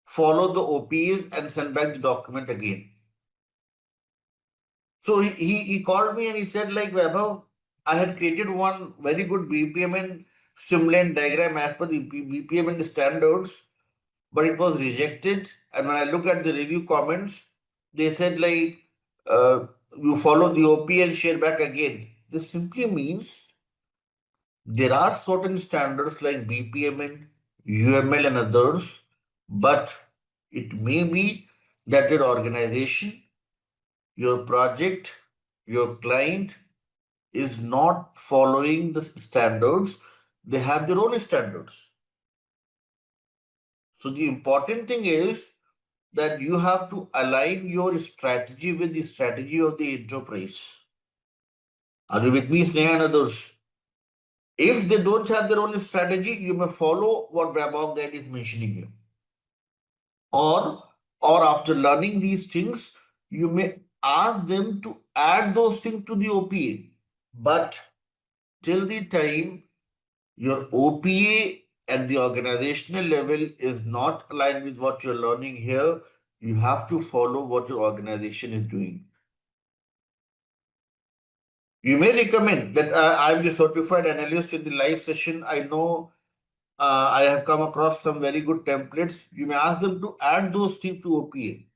follow the OPs and send back the document again. So he called me and he said, like, Vaibhav, I had created one very good BPM and Simplilearn diagram as per the BPM and the standards, but it was rejected. And when I look at the review comments, they said, like, you follow the OP and share back again. This simply means there are certain standards like BPM and UML and others, but it may be that your organization, your project, your client is not following the standards. They have their own standards. So the important thing is that you have to align your strategy with the strategy of the enterprise. Are you with me, Sneha and others? If they don't have their own strategy, you may follow what PMBOK guide is mentioning here. Or after learning these things, you may ask them to add those things to the OPA. But till the time your OPA at the organizational level is not aligned with what you're learning here, you have to follow what your organization is doing. You may recommend that I'm the certified analyst in the live session. I know I have come across some very good templates. You may ask them to add those things to OPA.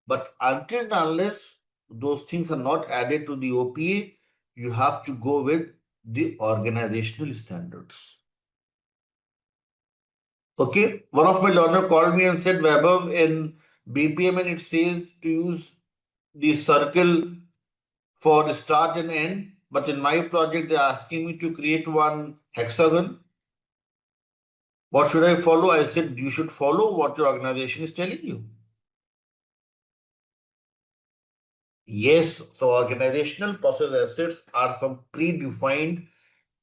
But until and unless those things are not added to the OPA, you have to go with the organizational standards. Okay, one of my learner called me and said, Vaibhav, in BPM and it says to use the circle for start and end, but in my project they're asking me to create one hexagon. What should I follow? I said, you should follow what your organization is telling you. Yes, so organizational process assets are some predefined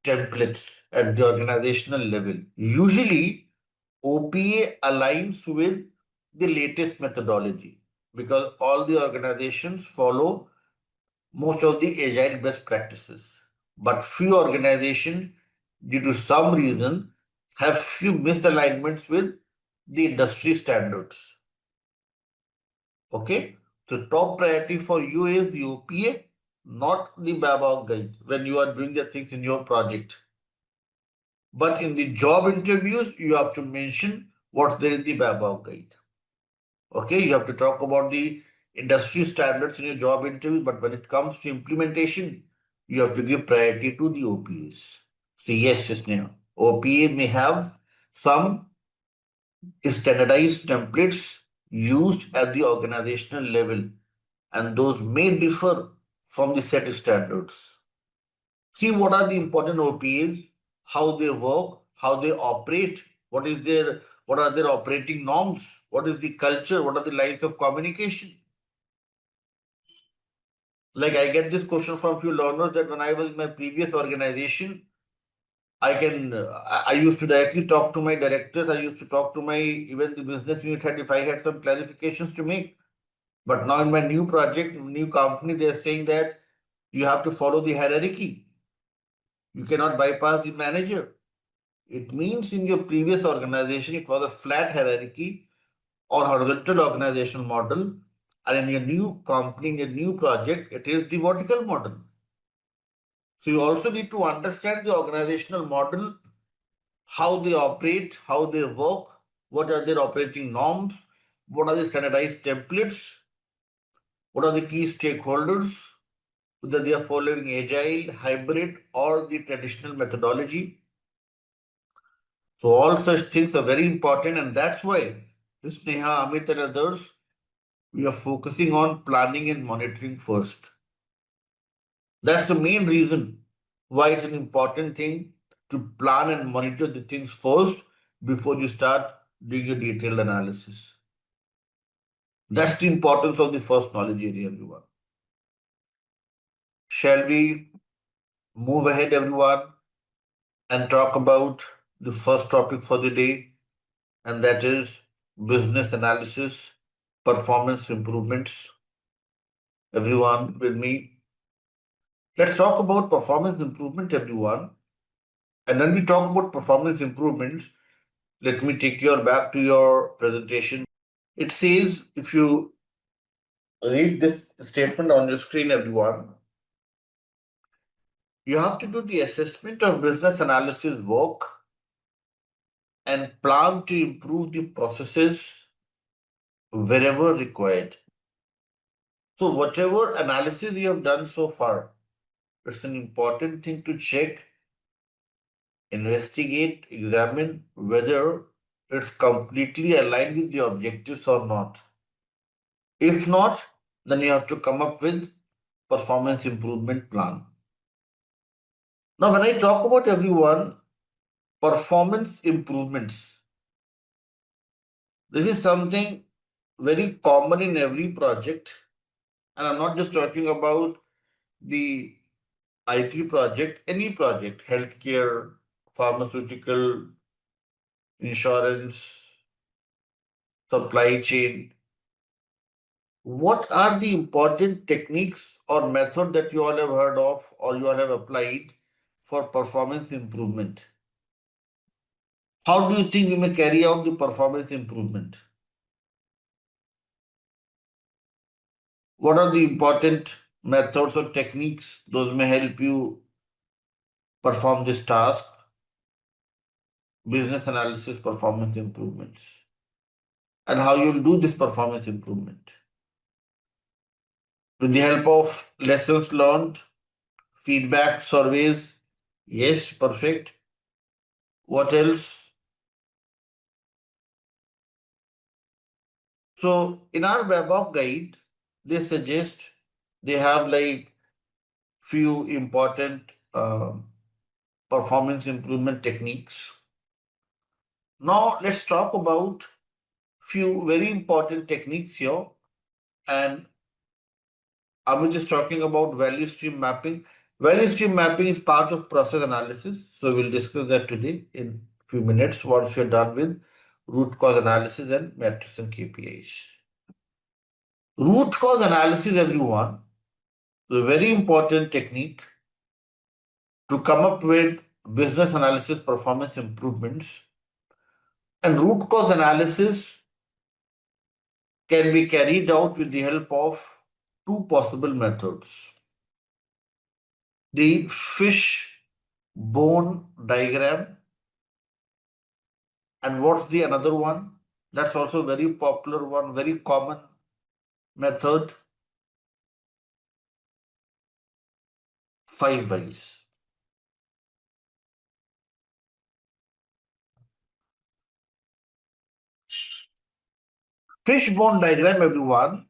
templates at the organizational level. Usually, OPA aligns with the latest methodology because all the organizations follow most of the agile best practices. But few organizations, due to some reason, have few misalignments with the industry standards. Okay, so top priority for you is the OPA, not the PMBOK guide when you are doing the things in your project. But in the job interviews, you have to mention what's there in the PMBOK guide. Okay, you have to talk about the industry standards in your job interview, but when it comes to implementation, you have to give priority to the OPAs. So yes, Sneha, OPA may have some standardized templates used at the organizational level, and those may differ from the set standards. See what are the important OPAs, how they work, how they operate, what are their operating norms, what is the culture, what are the lines of communication. Like I get this question from few learners that when I was in my previous organization, I used to directly talk to my directors. I used to talk to my even the business unit head if I had some clarifications to make. But now in my new project, new company, they're saying that you have to follow the hierarchy. You cannot bypass the manager. It means in your previous organization, it was a flat hierarchy or horizontal organizational model. And in your new company, in your new project, it is the vertical model. So you also need to understand the organizational model, how they operate, how they work, what are their operating norms, what are the standardized templates, what are the key stakeholders, whether they are following agile, hybrid, or the traditional methodology. So all such things are very important, and that's why Sneha, Amit, and others, we are focusing on planning and monitoring first. That's the main reason why it's an important thing to plan and monitor the things first before you start doing your detailed analysis. That's the importance of the first knowledge area, everyone. Shall we move ahead, everyone, and talk about the first topic for the day? and that is business analysis, performance improvements. Everyone with me? Let's talk about performance improvement, everyone. And when we talk about performance improvements, let me take you back to your presentation. It says, if you read this statement on your screen, everyone, you have to do the assessment of business analysis work and plan to improve the processes wherever required. So, whatever analysis you have done so far, it's an important thing to check, investigate, examine whether it's completely aligned with the objectives or not. If not, then you have to come up with performance improvement plan. Now, when I talk about everyone, performance improvements, this is something very common in every project. And I'm not just talking about the IT project, any project, healthcare, pharmaceutical, insurance, supply chain. What are the important techniques or method that you all have heard of or you all have applied for performance improvement? How do you think we may carry out the performance improvement? What are the important methods or techniques those may help you perform this task? Business analysis performance improvements. And how you'll do this performance improvement? With the help of lessons learned, feedback, surveys. Yes, perfect. What else? So in our PMBOK guide, they suggest they have like few important performance improvement techniques. Now let's talk about few very important techniques here, and I'm just talking about value stream mapping. Value stream mapping is part of process analysis, so we'll discuss that today in few minutes once we're done with root cause analysis and metrics and KPIs. Root cause analysis, everyone, is a very important technique to come up with business analysis performance improvements. And root cause analysis can be carried out with the help of two possible methods. The fish bone diagram, and what's the another one? That's also very popular one, very common method, 5 whys. Fishbone diagram, everyone,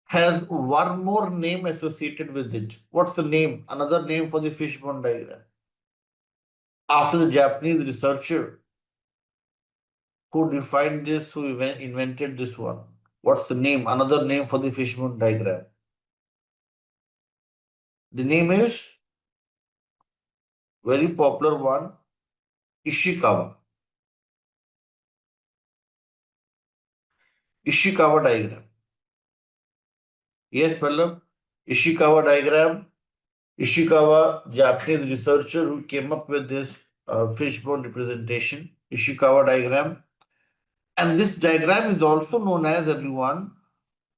has one more name associated with it. What's the name? Another name for the fishbone diagram. After the Japanese researcher who defined this, who invented this one. What's the name? Another name for the fishbone diagram. The name is very popular one, Ishikawa. Ishikawa diagram. Yes, Pallav. Ishikawa diagram. Ishikawa, Japanese researcher who came up with this fishbone representation, Ishikawa diagram. And this diagram is also known as, everyone,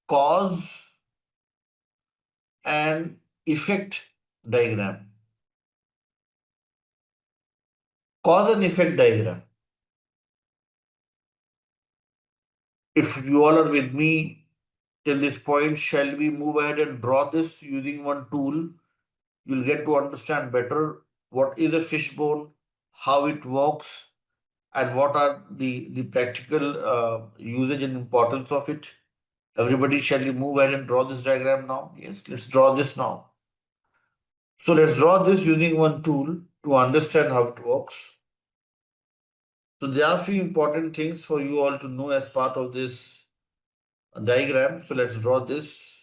cause and effect diagram. Cause and effect diagram. If you all are with me till this point, shall we move ahead and draw this using one tool? You'll get to understand better what is a fishbone, how it works, and what are the practical usage and importance of it. Everybody, shall we move ahead and draw this diagram now? Yes, let's draw this now. So let's draw this using one tool to understand how it works. So there are few important things for you all to know as part of this diagram. So let's draw this.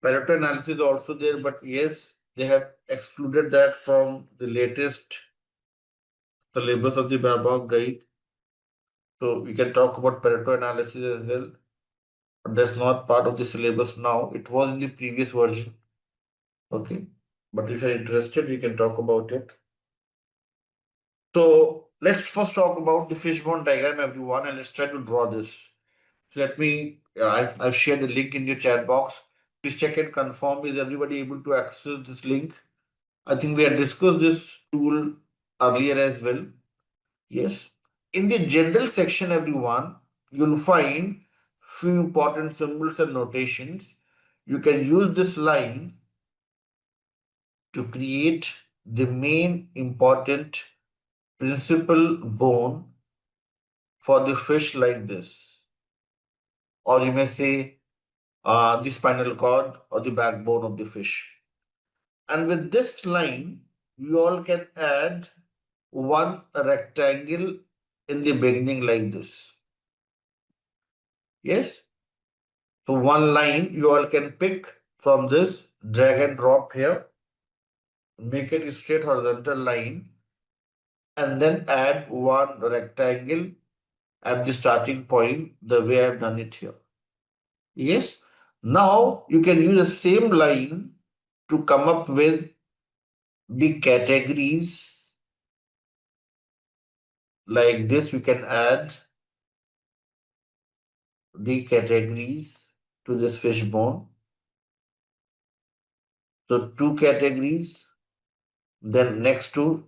Pareto analysis is also there, but yes, they have excluded that from the latest syllabus of the PMBOK guide. So we can talk about Pareto analysis as well. But that's not part of the syllabus now. It was in the previous version. Okay. But if you're interested, we can talk about it. So let's first talk about the fishbone diagram, everyone, and let's try to draw this. So let me, I've shared the link in your chat box. Please check and confirm. Is everybody able to access this link? I think we had discussed this tool earlier as well. Yes. In the general section, everyone, you'll find few important symbols and notations. You can use this line to create the main important principal bone for the fish like this. Or you may say the spinal cord or the backbone of the fish. And with this line, you all can add one rectangle in the beginning like this. Yes? So one line you all can pick from this, drag and drop here, make it a straight horizontal line, and then add one rectangle at the starting point the way I've done it here. Yes? Now you can use the same line to come up with the categories like this. You can add the categories to this fishbone. So two categories, then next to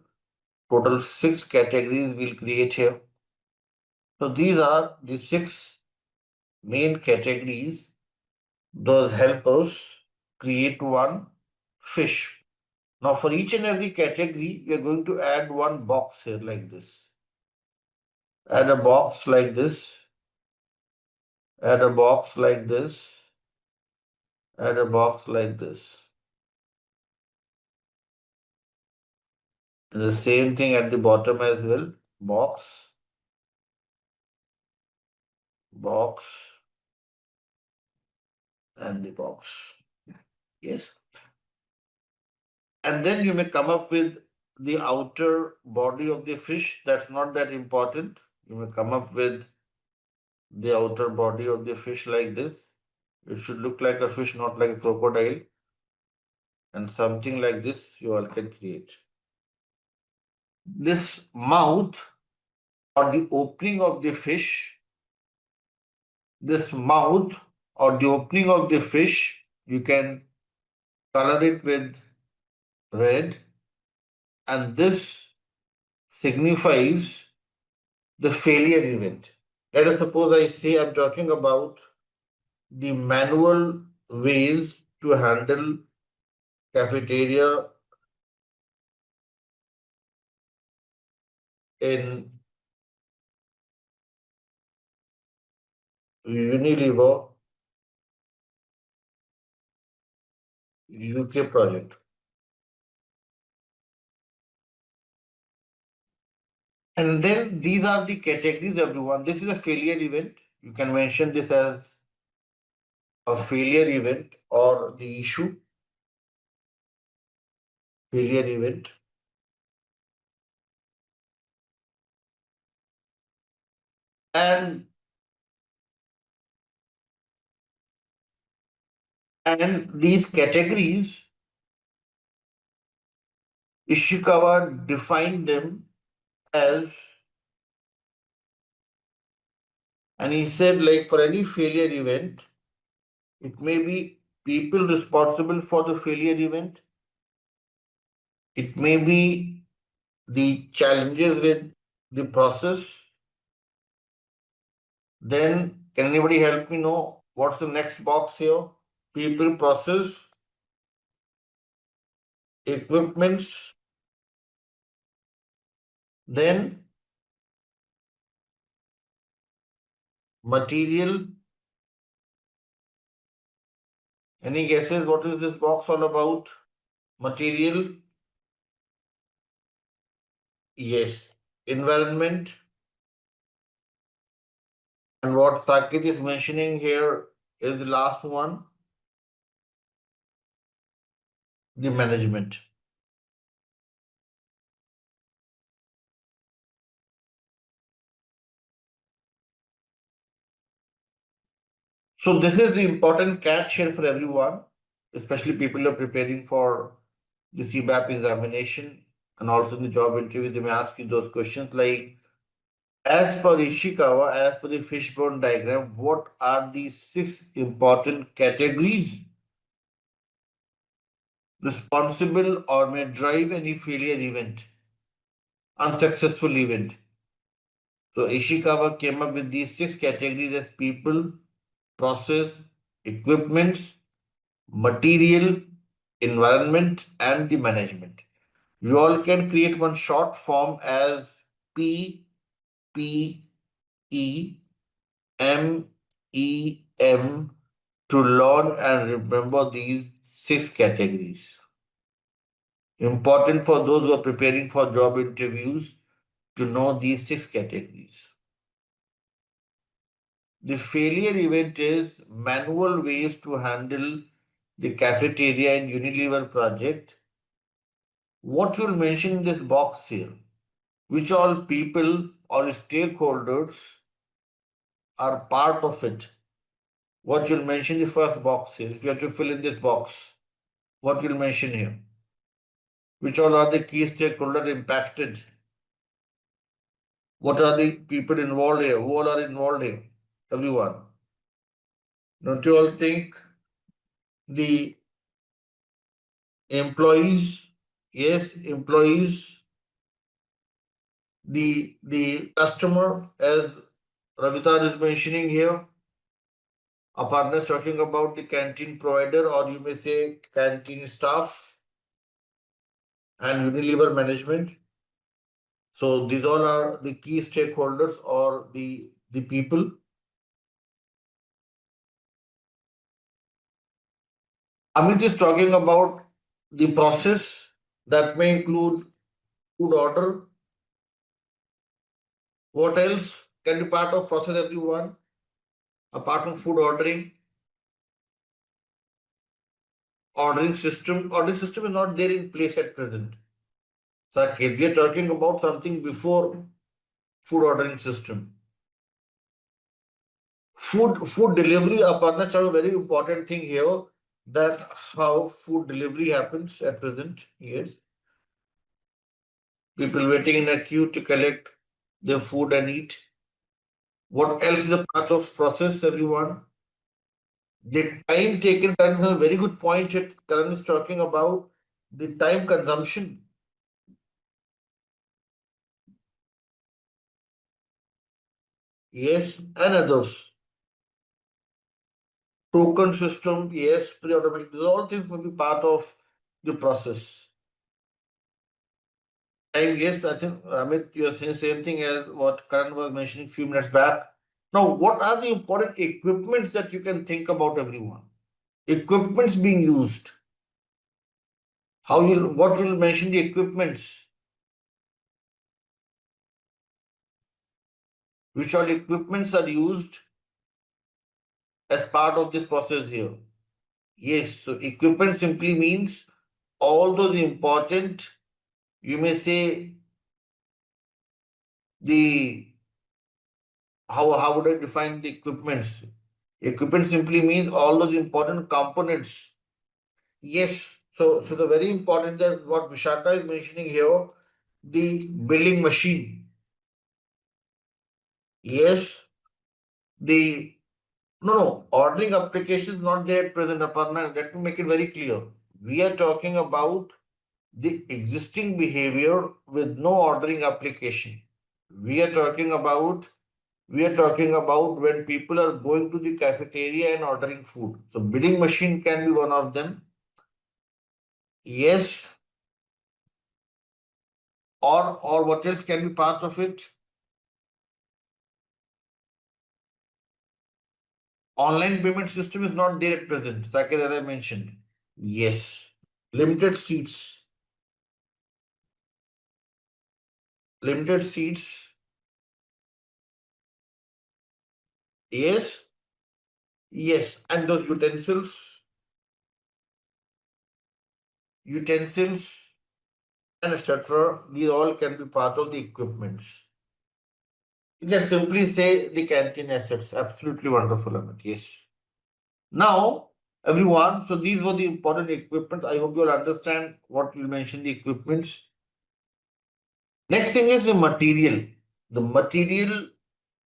total 6 categories we'll create here. So these are the 6 main categories. Those help us create one fish. Now for each and every category, we are going to add one box here like this. Add a box like this. Add a box like this. Add a box like this. And the same thing at the bottom as well. Box, box, and the box. Yes. And then you may come up with the outer body of the fish. That's not that important. You may come up with the outer body of the fish like this. It should look like a fish, not like a crocodile. And something like this you all can create. This mouth or the opening of the fish, this mouth or the opening of the fish, you can color it with red, and this signifies the failure event. Let us suppose I say I'm talking about the manual ways to handle cafeteria in Unilever UK project. And then these are the categories, everyone. This is a failure event. You can mention this as a failure event or the issue. Failure event. And these categories, Ishikawa defined them as, and he said, like for any failure event, it may be people responsible for the failure event. It may be the challenges with the process. Then, can anybody help me know what's the next box here? People, process, equipments, then material. Any guesses what is this box all about? Material. Yes. Environment. And what Saket is mentioning here is the last one, the management. So this is the important catch here for everyone, especially people who are preparing for the CBAP examination and also in the job interview. They may ask you those questions like, as per Ishikawa, as per the fishbone diagram, what are the 6 important categories responsible or may drive any failure event, unsuccessful event? So Ishikawa came up with these 6 categories as people, process, equipments, material, environment, and the management. You all can create one short form as PPEMEM to learn and remember these 6 categories. Important for those who are preparing for job interviews to know these 6 categories. The failure event is manual ways to handle the cafeteria and Unilever project. What you'll mention in this box here, which all people or stakeholders are part of it. What you'll mention in the first box here, if you have to fill in this box, what you'll mention here, which all are the key stakeholders impacted, what are the people involved here, who all are involved here, everyone. Don't you all think the employees, yes, employees, the customer, as Ravitar is mentioning here, Aparna is talking about the canteen provider, or you may say canteen staff and Unilever management. So these all are the key stakeholders or the people. Amit is talking about the process that may include food order. What else can be part of process, everyone? Apart from food ordering, ordering system. Ordering system is not there in place at present. So we are talking about something before food ordering system. Food delivery, Aparna, is a very important thing here, that how food delivery happens at present. Yes. People waiting in a queue to collect their food and eat. What else is a part of process, everyone? The time taken, Karan has a very good point that Karan is talking about the time consumption. Yes, and others. Token system, yes, pre-automatic. These all things will be part of the process. And yes, I think Amit, you are saying same thing as what Karan was mentioning a few minutes back. Now, what are the important equipments that you can think about, everyone? Equipments being used. What will mention the equipments? Which all equipments are used as part of this process here? Yes, so equipment simply means all those important, you may say, the how would I define the equipments? Equipment simply means all those important components. Yes, so the very important that what Vishaka is mentioning here, the billing machine. Yes, the no, ordering application is not there at present, Aparna. Let me make it very clear. We are talking about the existing behavior with no ordering application. We are talking about when people are going to the cafeteria and ordering food. So bidding machine can be one of them. Yes. Or what else can be part of it? Online payment system is not there at present, Saket, as I mentioned. Yes. Limited seats. Limited seats. Yes. Yes. And those utensils, and etc. These all can be part of the equipments. You can simply say the canteen assets. Absolutely wonderful, Amit. Yes. Now, everyone, so these were the important equipment. I hope you all understand what you mentioned, the equipments. Next thing is the material. The material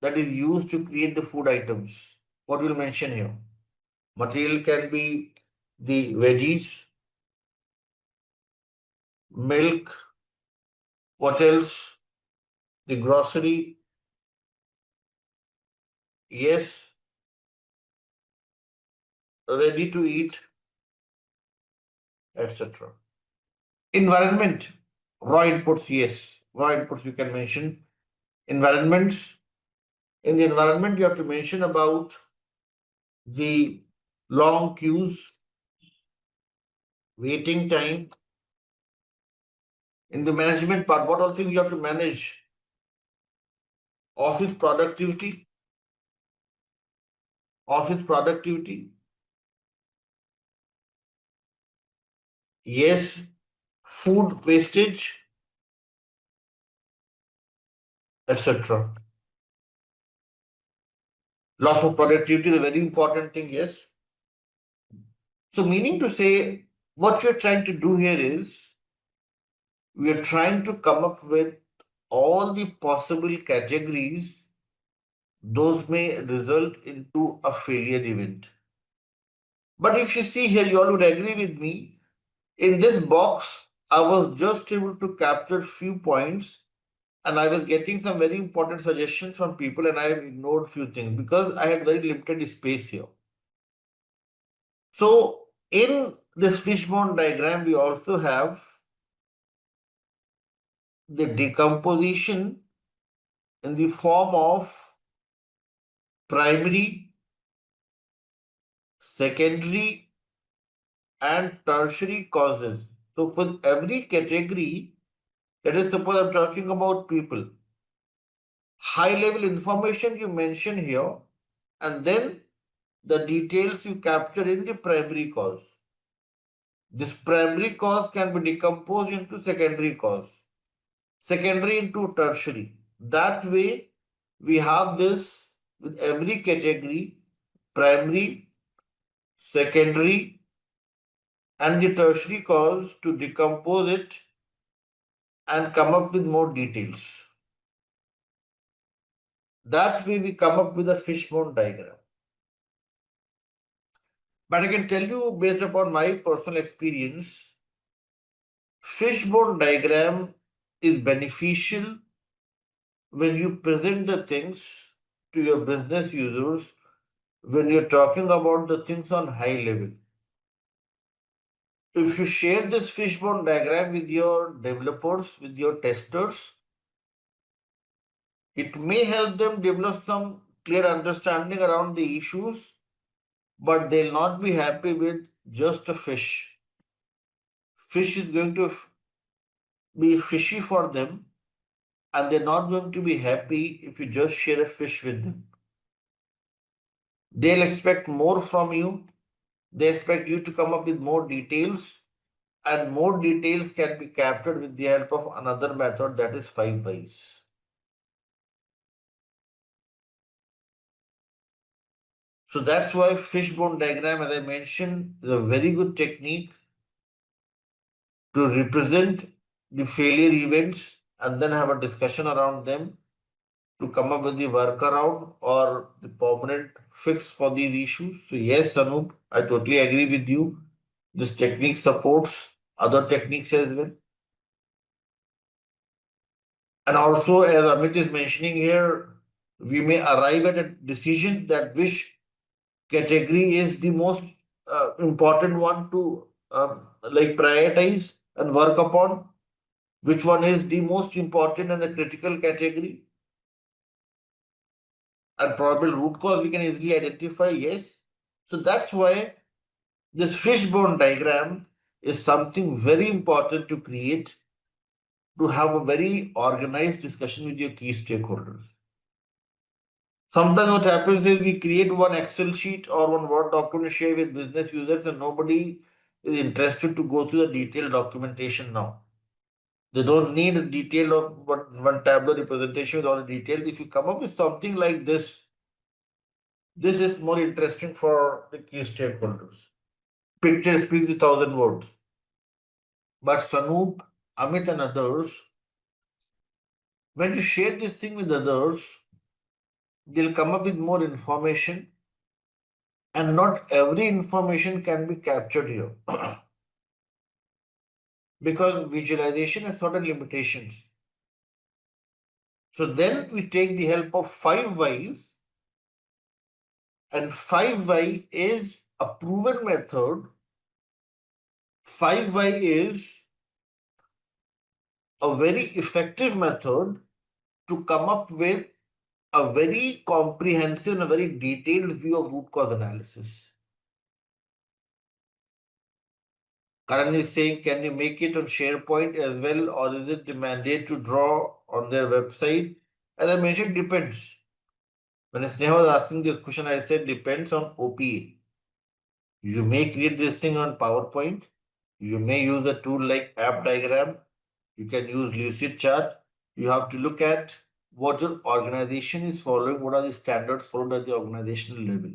that is used to create the food items. What we'll mention here. Material can be the veggies, milk, what else? The grocery, yes, ready to eat, etc. Environment, raw inputs, yes, raw inputs you can mention. Environments, in the environment you have to mention about the long queues, waiting time. In the management part, what all things you have to manage? Office productivity, office productivity, yes, food wastage, etc. Loss of productivity is a very important thing, yes. So, meaning to say, what we're trying to do here is we are trying to come up with all the possible categories those may result into a failure event. But if you see here, you all would agree with me. In this box, I was just able to capture few points and I was getting some very important suggestions from people and I ignored few things because I had very limited space here. So in this fishbone diagram, we also have the decomposition in the form of primary, secondary, and tertiary causes. So for every category, let us suppose I'm talking about people. High level information you mention here, and then the details you capture in the primary cause. This primary cause can be decomposed into secondary cause, secondary into tertiary. That way, we have this with every category, primary, secondary, and the tertiary cause to decompose it and come up with more details. That way, we come up with a fishbone diagram. But I can tell you, based upon my personal experience, fishbone diagram is beneficial when you present the things to your business users when you're talking about the things on high level. If you share this fishbone diagram with your developers, with your testers, it may help them develop some clear understanding around the issues, but they'll not be happy with just a fish. Fish is going to be fishy for them, and they're not going to be happy if you just share a fish with them. They'll expect more from you. They expect you to come up with more details, and more details can be captured with the help of another method, that is 5 whys. So that's why fishbone diagram, as I mentioned, is a very good technique to represent the failure events and then have a discussion around them to come up with the workaround or the permanent fix for these issues. So yes, Anup, I totally agree with you. This technique supports other techniques as well. And also, as Amit is mentioning here, we may arrive at a decision that which category is the most important one to like prioritize and work upon, which one is the most important and the critical category, and probable root cause we can easily identify, yes. So that's why this fishbone diagram is something very important to create to have a very organized discussion with your key stakeholders. Sometimes what happens is we create one Excel sheet or one Word document share with business users and nobody is interested to go through the detailed documentation now. They don't need a detail of one tableau representation with all the details. If you come up with something like this, This is more interesting for the key stakeholders. Picture speaks 1,000 words. But Sanoop, Amit, and others, when you share this thing with others, they'll come up with more information, and not every information can be captured here because visualization has certain limitations. So then we take the help of 5 whys, and 5 why is a proven method. 5 why is a very effective method to come up with a very comprehensive and a very detailed view of root cause analysis. Karan is saying, can you make it on SharePoint as well, or is it the mandate to draw on their website? As I mentioned, depends. When Sneha was asking this question, I said depends on OPA. You may create this thing on PowerPoint. You may use a tool like App Diagram. You can use Lucid Chart. You have to look at what your organization is following, what are the standards followed at the organizational level.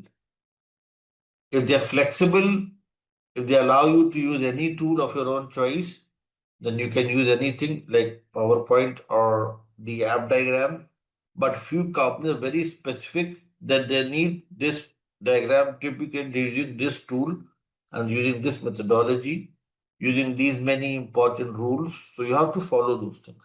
If they're flexible, if they allow you to use any tool of your own choice, then you can use anything like PowerPoint or the app diagram. But few companies are very specific that they need this diagram typically using this tool and using this methodology, using these many important rules. So you have to follow those things.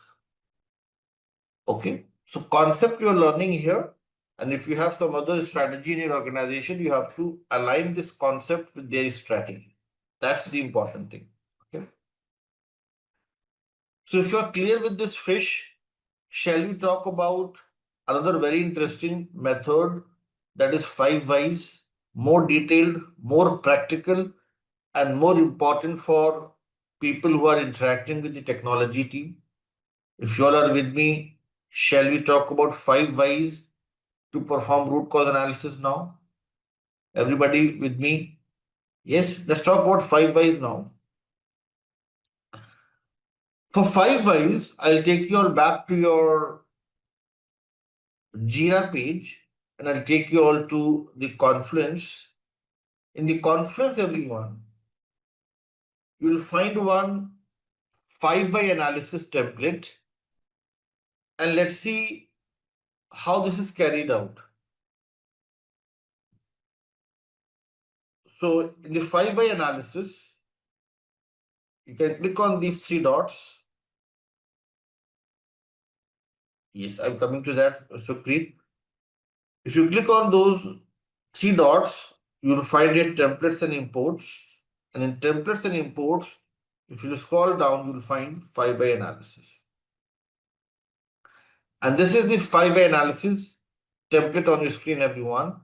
Okay. So concept you're learning here. And if you have some other strategy in your organization, you have to align this concept with their strategy. That's the important thing. Okay. So if you're clear with this fish, shall we talk about another very interesting method that is 5 whys, more detailed, more practical, and more important for people who are interacting with the technology team? If you all are with me, shall we talk about 5 whys to perform root cause analysis now? Everybody with me? Yes, let's talk about 5 whys now. For 5 whys, I'll take you all back to your JIRA page and I'll take you all to the Confluence. In the Confluence, everyone, you will find one 5 why analysis template, and let's see how this is carried out. So in the 5 why analysis, you can click on these 3 dots. Yes, I'm coming to that, Supreet. If you click on those 3 dots, you will find it templates and imports. And in templates and imports, if you scroll down, you will find 5 why analysis. And this is the 5 why analysis template on your screen, everyone.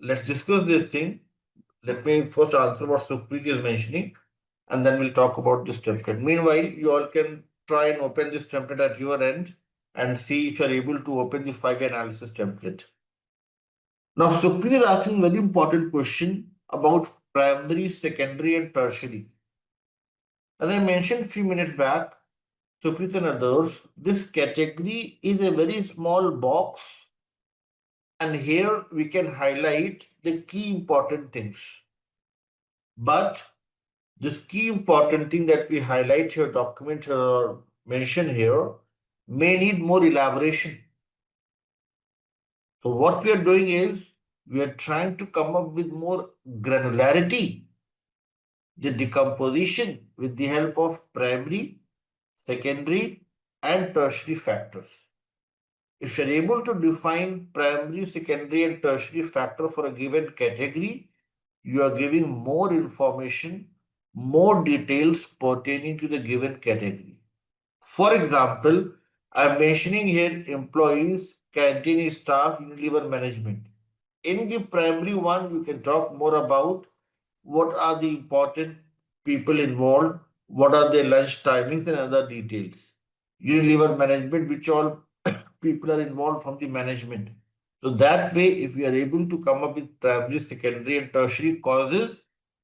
Let's discuss this thing. Let me first answer what Supreet is mentioning, and then we'll talk about this template. Meanwhile, you all can try and open this template at your end and see if you're able to open the 5 why analysis template. Now, Supreet is asking a very important question about primary, secondary, and tertiary. As I mentioned a few minutes back, Supreet and others, this category is a very small box, and here we can highlight the key important things. But this key important thing that we highlight here, document or mention here, may need more elaboration. So what we are doing is we are trying to come up with more granularity, the decomposition with the help of primary, secondary, and tertiary factors. If you're able to define primary, secondary, and tertiary factor for a given category, you are giving more information, more details pertaining to the given category. For example, I'm mentioning here employees, canteen staff, Unilever management. In the primary one, you can talk more about what are the important people involved, what are their lunch timings, and other details. Unilever management, which all people are involved from the management. So that way, if we are able to come up with primary, secondary, and tertiary causes,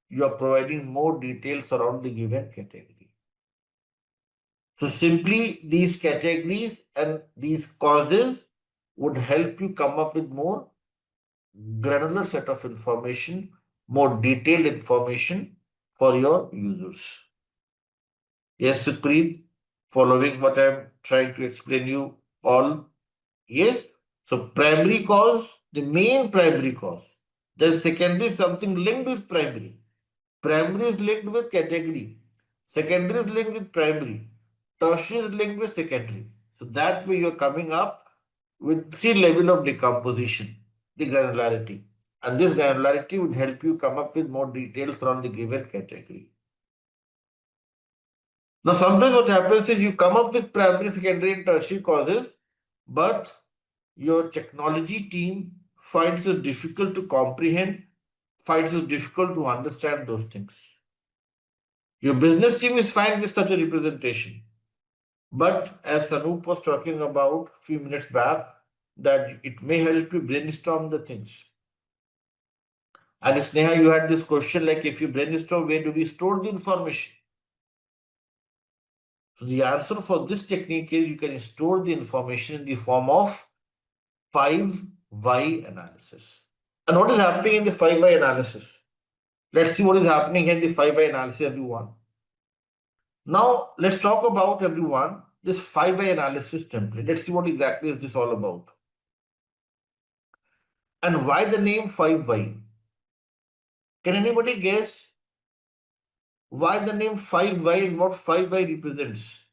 you are providing more details around the given category. So simply these categories and these causes would help you come up with more granular set of information, more detailed information for your users. Yes, Supreet, following what I'm trying to explain you all. Yes, so primary cause, the main primary cause. Then secondary is something linked with primary. Primary is linked with category. Secondary is linked with primary. Tertiary is linked with secondary. So that way you're coming up with three level of decomposition, the granularity. And this granularity would help you come up with more details around the given category. Now, sometimes what happens is you come up with primary, secondary, and tertiary causes, but your technology team finds it difficult to comprehend, finds it difficult to understand those things. Your business team is fine with such a representation. But as Sanoop was talking about a few minutes back, that it may help you brainstorm the things. And Sneha, you had this question like, if you brainstorm, where do we store the information? So the answer for this technique is you can store the information in the form of 5 why analysis. And what is happening in the 5 why analysis? Let's see what is happening in the 5 why analysis, everyone. Now, let's talk about, everyone, this 5 why analysis template. Let's see what exactly is this all about. And why the name 5 why? Can anybody guess why the name 5 why and what 5 why represents?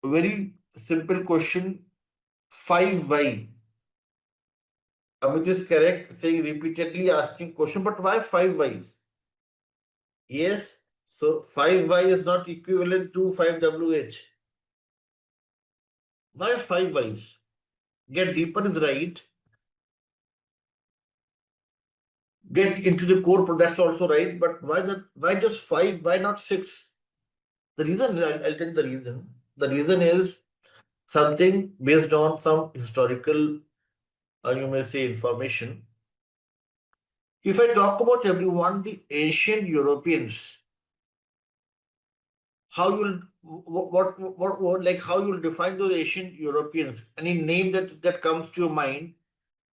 A very simple question. 5 why. Amit is correct, saying repeatedly asking question, but why 5 whys? Yes, so 5 why is not equivalent to 5 wh. Why 5 whys? Get deeper is right. Get into the core, that's also right. But why just 5? Why not 6? The reason, I'll tell you the reason. The reason is something based on some historical, you may say, information. If I talk about, everyone, the ancient Europeans, how you'll what like how you'll define those ancient Europeans? Any name that comes to your mind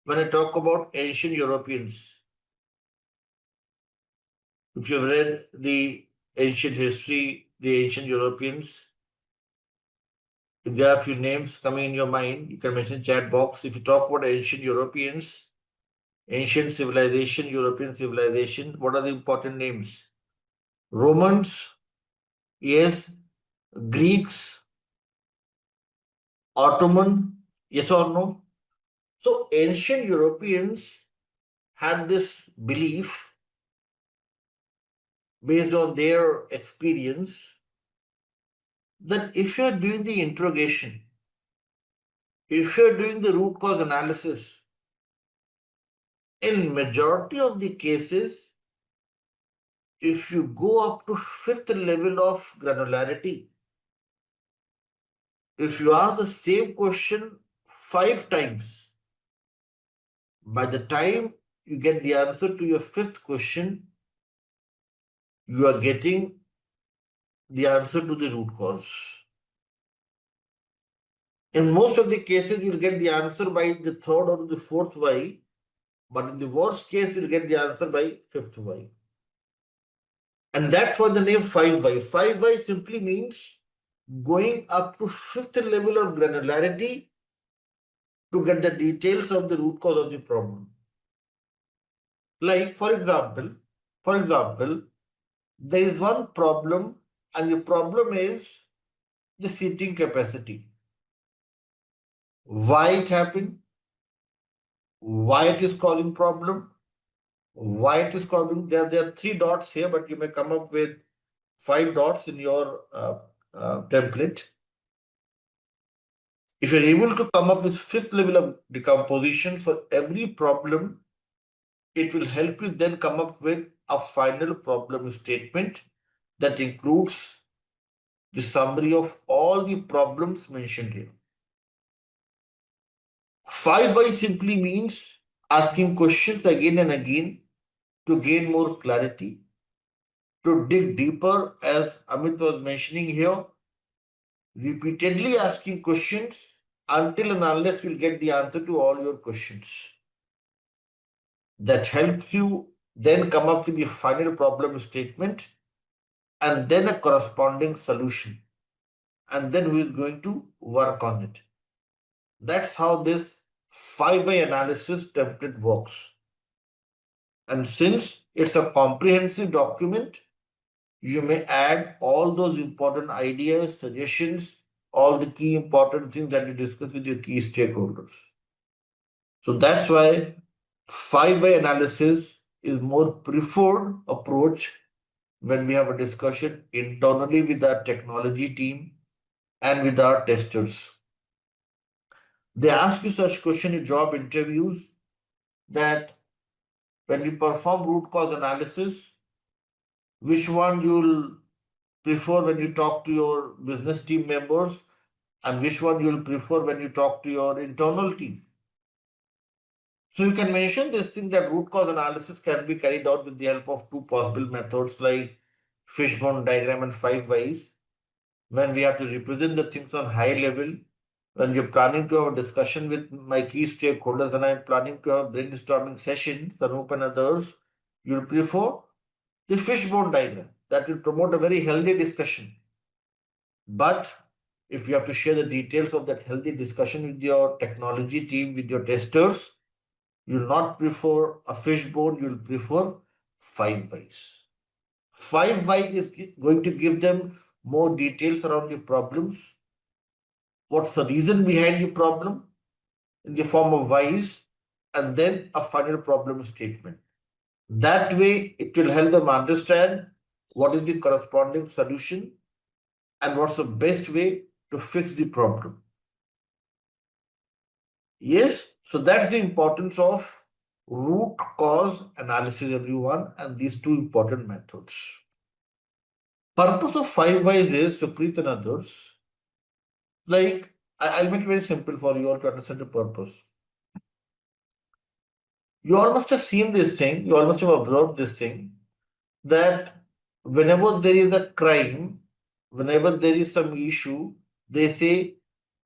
when I talk about ancient Europeans? If you've read the ancient history, the ancient Europeans, if there are a few names coming in your mind, you can mention chat box. If you talk about ancient Europeans, ancient civilization, European civilization, what are the important names? Romans, yes. Greeks, Ottoman, yes or no? So ancient Europeans had this belief based on their experience that if you're doing the interrogation, if you're doing the root cause analysis, in majority of the cases, if you go up to 5th level of granularity, if you ask the same question 5 times, by the time you get the answer to your 5th question, you are getting the answer to the root cause. In most of the cases, you'll get the answer by the 3rd or the 4th why, but in the worst case, you'll get the answer by 5th why. And that's why the name 5 why. 5 why simply means going up to 5th level of granularity to get the details of the root cause of the problem. Like, for example, there is one problem, and the problem is the seating capacity. Why it happened, why it is causing problem, why it is causing, there are 3 dots here, but you may come up with 5 dots in your template. If you're able to come up with 5th level of decomposition for every problem, it will help you then come up with a final problem statement that includes the summary of all the problems mentioned here. 5 why simply means asking questions again and again to gain more clarity, to dig deeper, as Amit was mentioning here, repeatedly asking questions until and unless you'll get the answer to all your questions. That helps you then come up with the final problem statement and then a corresponding solution. And then we're going to work on it. That's how this 5-way analysis template works. And since it's a comprehensive document, you may add all those important ideas, suggestions, all the key important things that you discuss with your key stakeholders. So that's why 5-way analysis is more preferred approach when we have a discussion internally with our technology team and with our testers. They ask you such question in job interviews that when you perform root cause analysis, which one you'll prefer when you talk to your business team members and which one you'll prefer when you talk to your internal team. So you can mention this thing that root cause analysis can be carried out with the help of two possible methods like fishbone diagram and 5 whys. When we have to represent the things on high level, when you're planning to have a discussion with my key stakeholders and I'm planning to have a brainstorming session, Sanup and others, you'll prefer the fishbone diagram. That will promote a very healthy discussion. But if you have to share the details of that healthy discussion with your technology team, with your testers, you'll not prefer a fishbone, you'll prefer 5 whys. 5 why is going to give them more details around the problems. What's the reason behind the problem in the form of whys, and then a final problem statement. That way, it will help them understand what is the corresponding solution and what's the best way to fix the problem. Yes, so that's the importance of root cause analysis, everyone, and these two important methods. Purpose of 5 whys is, Supreet and others, like I'll make it very simple for you all to understand the purpose. You all must have seen this thing, you all must have observed this thing, that whenever there is a crime, whenever there is some issue, they say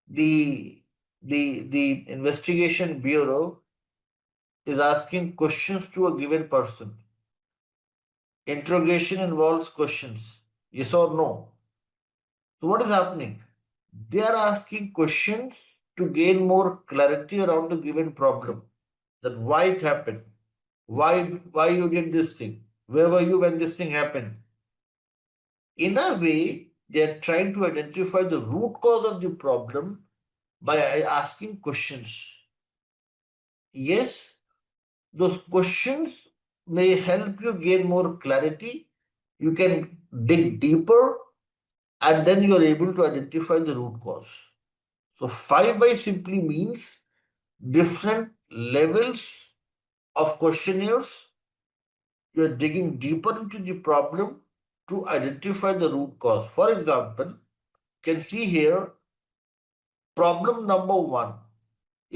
the investigation bureau is asking questions to a given person. Interrogation involves questions, yes or no. So what is happening? They are asking questions to gain more clarity around the given problem. That why it happened, why you did this thing, where were you when this thing happened. In a way, they are trying to identify the root cause of the problem by asking questions. Yes, those questions may help you gain more clarity. You can dig deeper and then you are able to identify the root cause. So 5 by simply means different levels of questionnaires. You are digging deeper into the problem to identify the root cause. For example, you can see here problem number 1.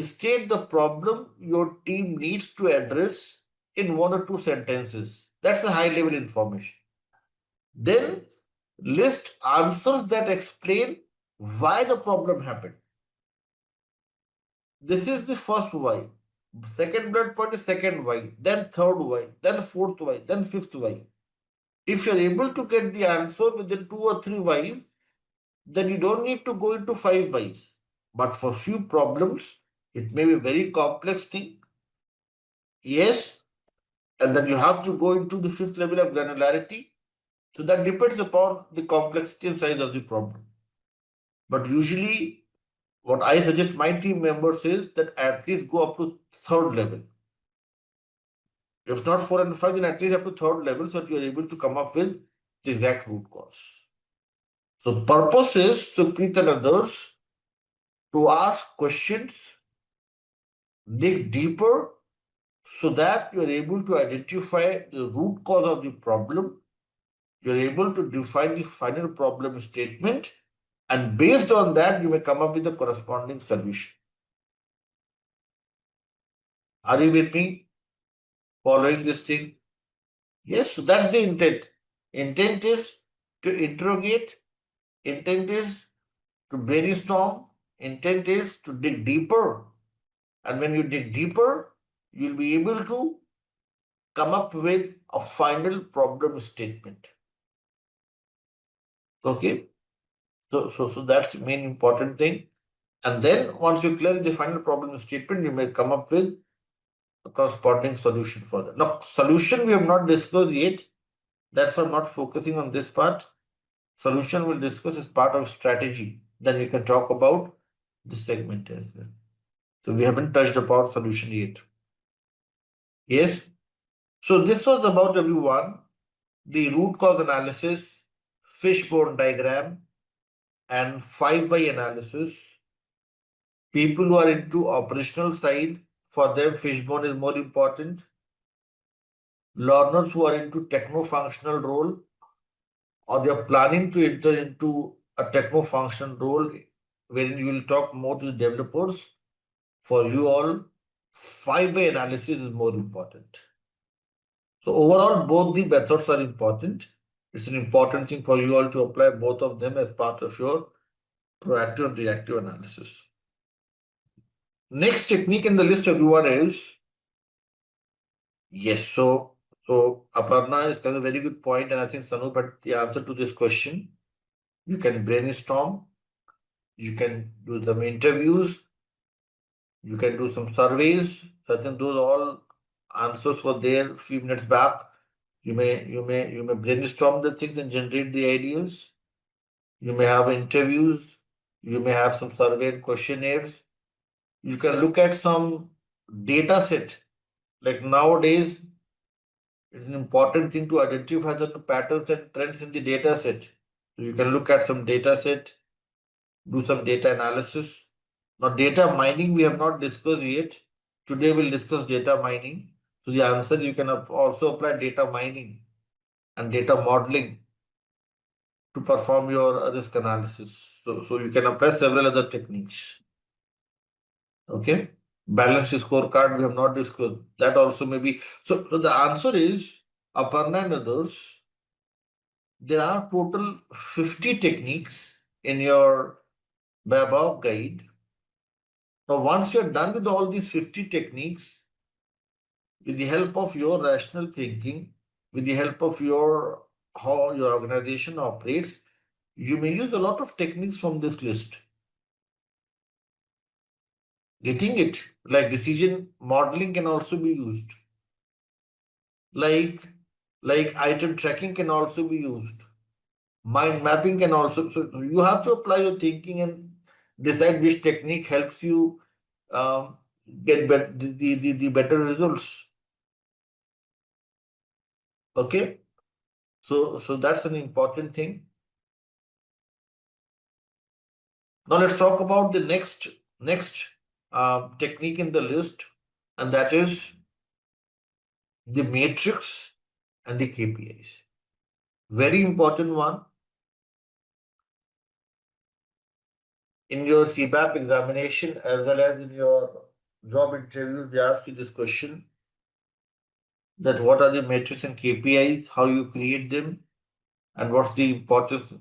State the problem your team needs to address in 1 or 2 sentences. That's the high level information. Then list answers that explain why the problem happened. This is the first why. Second bullet point is second why, then third why, then fourth why, then fifth why. If you're able to get the answer within 2 or 3 whys, then you don't need to go into 5 whys. But for few problems, it may be a very complex thing. Yes, and then you have to go into the 5th level of granularity. So that depends upon the complexity and size of the problem. But usually, what I suggest my team members is that at least go up to 3rd level. If not 4 and 5, then at least up to 3rd level so that you are able to come up with the exact root cause. So purpose is, Supreet and others, to ask questions, dig deeper so that you are able to identify the root cause of the problem. You are able to define the final problem statement, and based on that, you may come up with the corresponding solution. Are you with me? Following this thing? Yes, so that's the intent. Intent is to interrogate, intent is to brainstorm, Intent is to dig deeper. And when you dig deeper, you'll be able to come up with a final problem statement. Okay. So that's the main important thing. And then once you clear the final problem statement, you may come up with a corresponding solution for that. Now, solution we have not discussed yet. That's why I'm not focusing on this part. Solution we'll discuss as part of strategy. Then we can talk about this segment as well. So we haven't touched upon solution yet. Yes. So this was about everyone, the root cause analysis, fishbone diagram, and 5 why analysis. People who are into operational side, for them fishbone is more important. Learners who are into techno-functional role, or they are planning to enter into a techno-functional role, wherein you will talk more to the developers. For you all, 5 why analysis is more important. So overall, both the methods are important. It's an important thing for you all to apply both of them as part of your proactive and reactive analysis. Next technique in the list, everyone, is yes. So Aparna is kind of a very good point, and I think Sanu, but the answer to this question, you can brainstorm, you can do some interviews, you can do some surveys. So I think those all answers were there a few minutes back. You may brainstorm the things and generate the ideas. You may have interviews. You may have some survey and questionnaires. You can look at some data set. Like nowadays, it's an important thing to identify the patterns and trends in the data set. So you can look at some data set, do some data analysis. Now, data mining we have not discussed yet. Today we'll discuss data mining. So the answer, you can also apply data mining and data modeling to perform your risk analysis. So you can apply several other techniques. Okay. Balanced scorecard we have not discussed. That also may be. So the answer is, Aparna and others, there are total 50 techniques in your PMBOK guide. Now, once you're done with all these 50 techniques, with the help of your rational thinking, with the help of your how your organization operates, you may use a lot of techniques from this list. Getting it? Like decision modeling can also be used. Like item tracking can also be used. Mind mapping can also. So you have to apply your thinking and decide which technique helps you get the better results. Okay. So that's an important thing. Now let's talk about the next technique in the list, and that is the matrix and the KPIs. Very important one. In your CBAP examination as well as in your job interviews, they ask you this question: that what are the metrics and KPIs, how you create them, and what's the importance,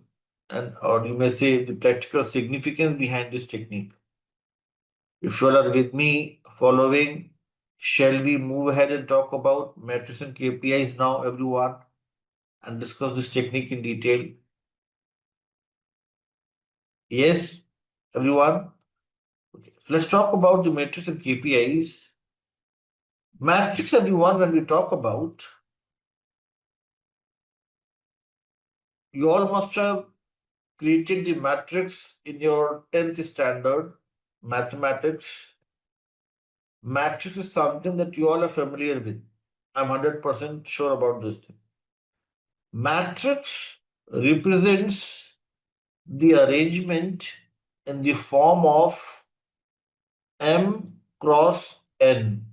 and or you may say the practical significance behind this technique. If you all are with me following, shall we move ahead and talk about metrics and KPIs now, everyone, and discuss this technique in detail? Yes, everyone? Okay. So let's talk about the metrics and KPIs. Matrix, everyone, when we talk about, you all must have created the matrix in your 10th standard mathematics. Matrix is something that you all are familiar with. I'm 100% sure about this thing. Matrix represents the arrangement in the form of M cross N,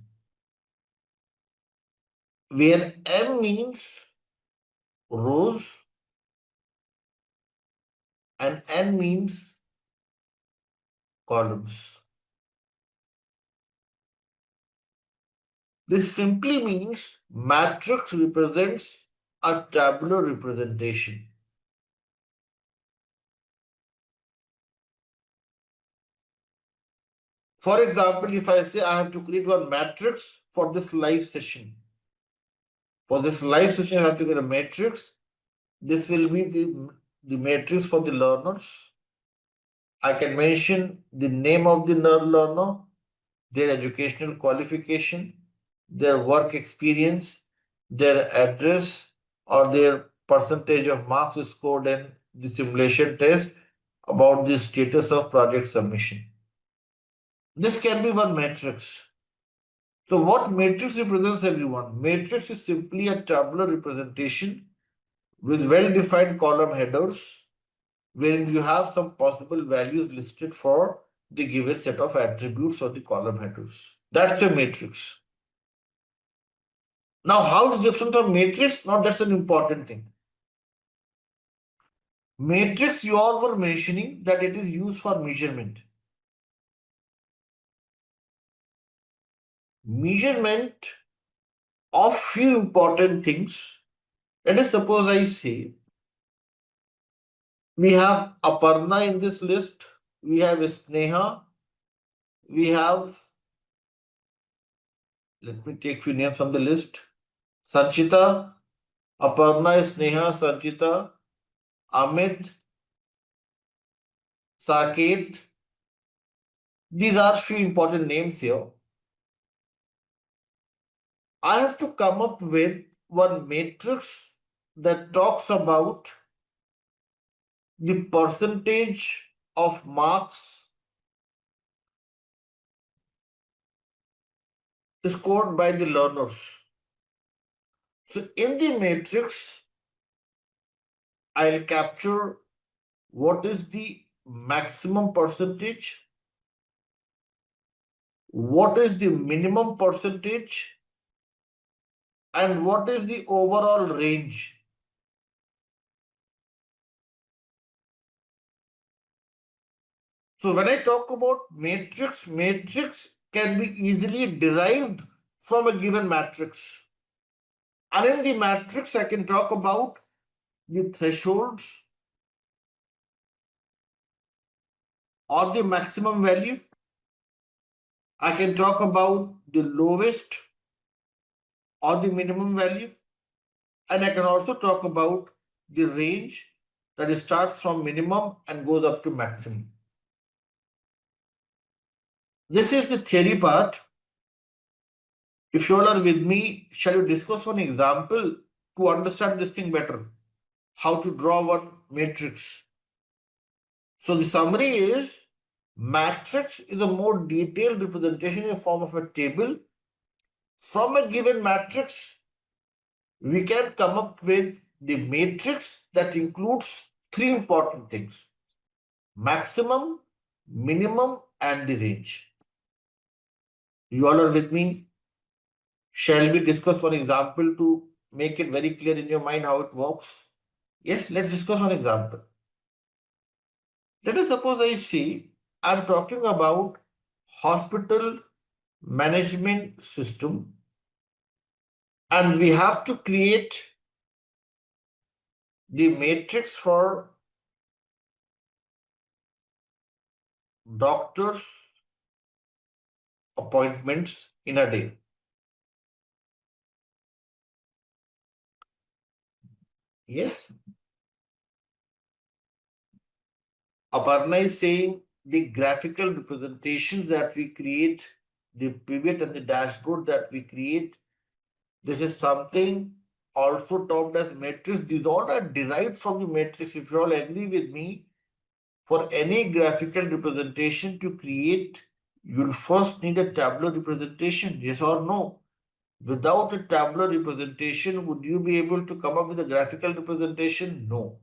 where M means rows and N means columns. This simply means matrix represents a tabular representation. For example, if I say I have to create one matrix for this live session. For this live session, I have to get a matrix. This will be the matrix for the learners. I can mention the name of the learner, their educational qualification, their work experience, their address, or their percentage of marks scored in the simulation test, about the status of project submission. This can be one matrix. So what matrix represents, everyone? Matrix is simply a tabular representation with well-defined column headers wherein you have some possible values listed for the given set of attributes or the column headers. That's a matrix. Now, how is it different from matrix? Now, that's an important thing. Matrix, you all were mentioning that it is used for measurement. Measurement of few important things. Let us suppose I say we have Aparna in this list, we have Sneha, we have, let me take few names from the list, Sanchita, Aparna, Sneha, Sanchita, Amit, Saket. These are few important names here. I have to come up with one matrix that talks about the percentage of marks scored by the learners. So in the matrix, I'll capture what is the maximum percentage, what is the minimum percentage, and what is the overall range. So when I talk about matrix, matrix can be easily derived from a given matrix. And in the matrix, I can talk about the thresholds or the maximum value. I can talk about the lowest or the minimum value. And I can also talk about the range that starts from minimum and goes up to maximum. This is the theory part. If you all are with me, shall we discuss one example to understand this thing better? How to draw one matrix. So the summary is, matrix is a more detailed representation in the form of a table. From a given matrix, we can come up with the matrix that includes three important things: maximum, minimum, and the range. You all are with me? Shall we discuss one example to make it very clear in your mind how it works? Yes, let's discuss one example. Let us suppose I see I'm talking about hospital management system, and we have to create the matrix for doctors' appointments in a day. Yes. Aparna is saying the graphical representation that we create, the pivot and the dashboard that we create, this is something also termed as matrix. These all are derived from the matrix. If you all agree with me, for any graphical representation to create, you'll first need a tabular representation, yes or no? Without a tabular representation, would you be able to come up with a graphical representation? No.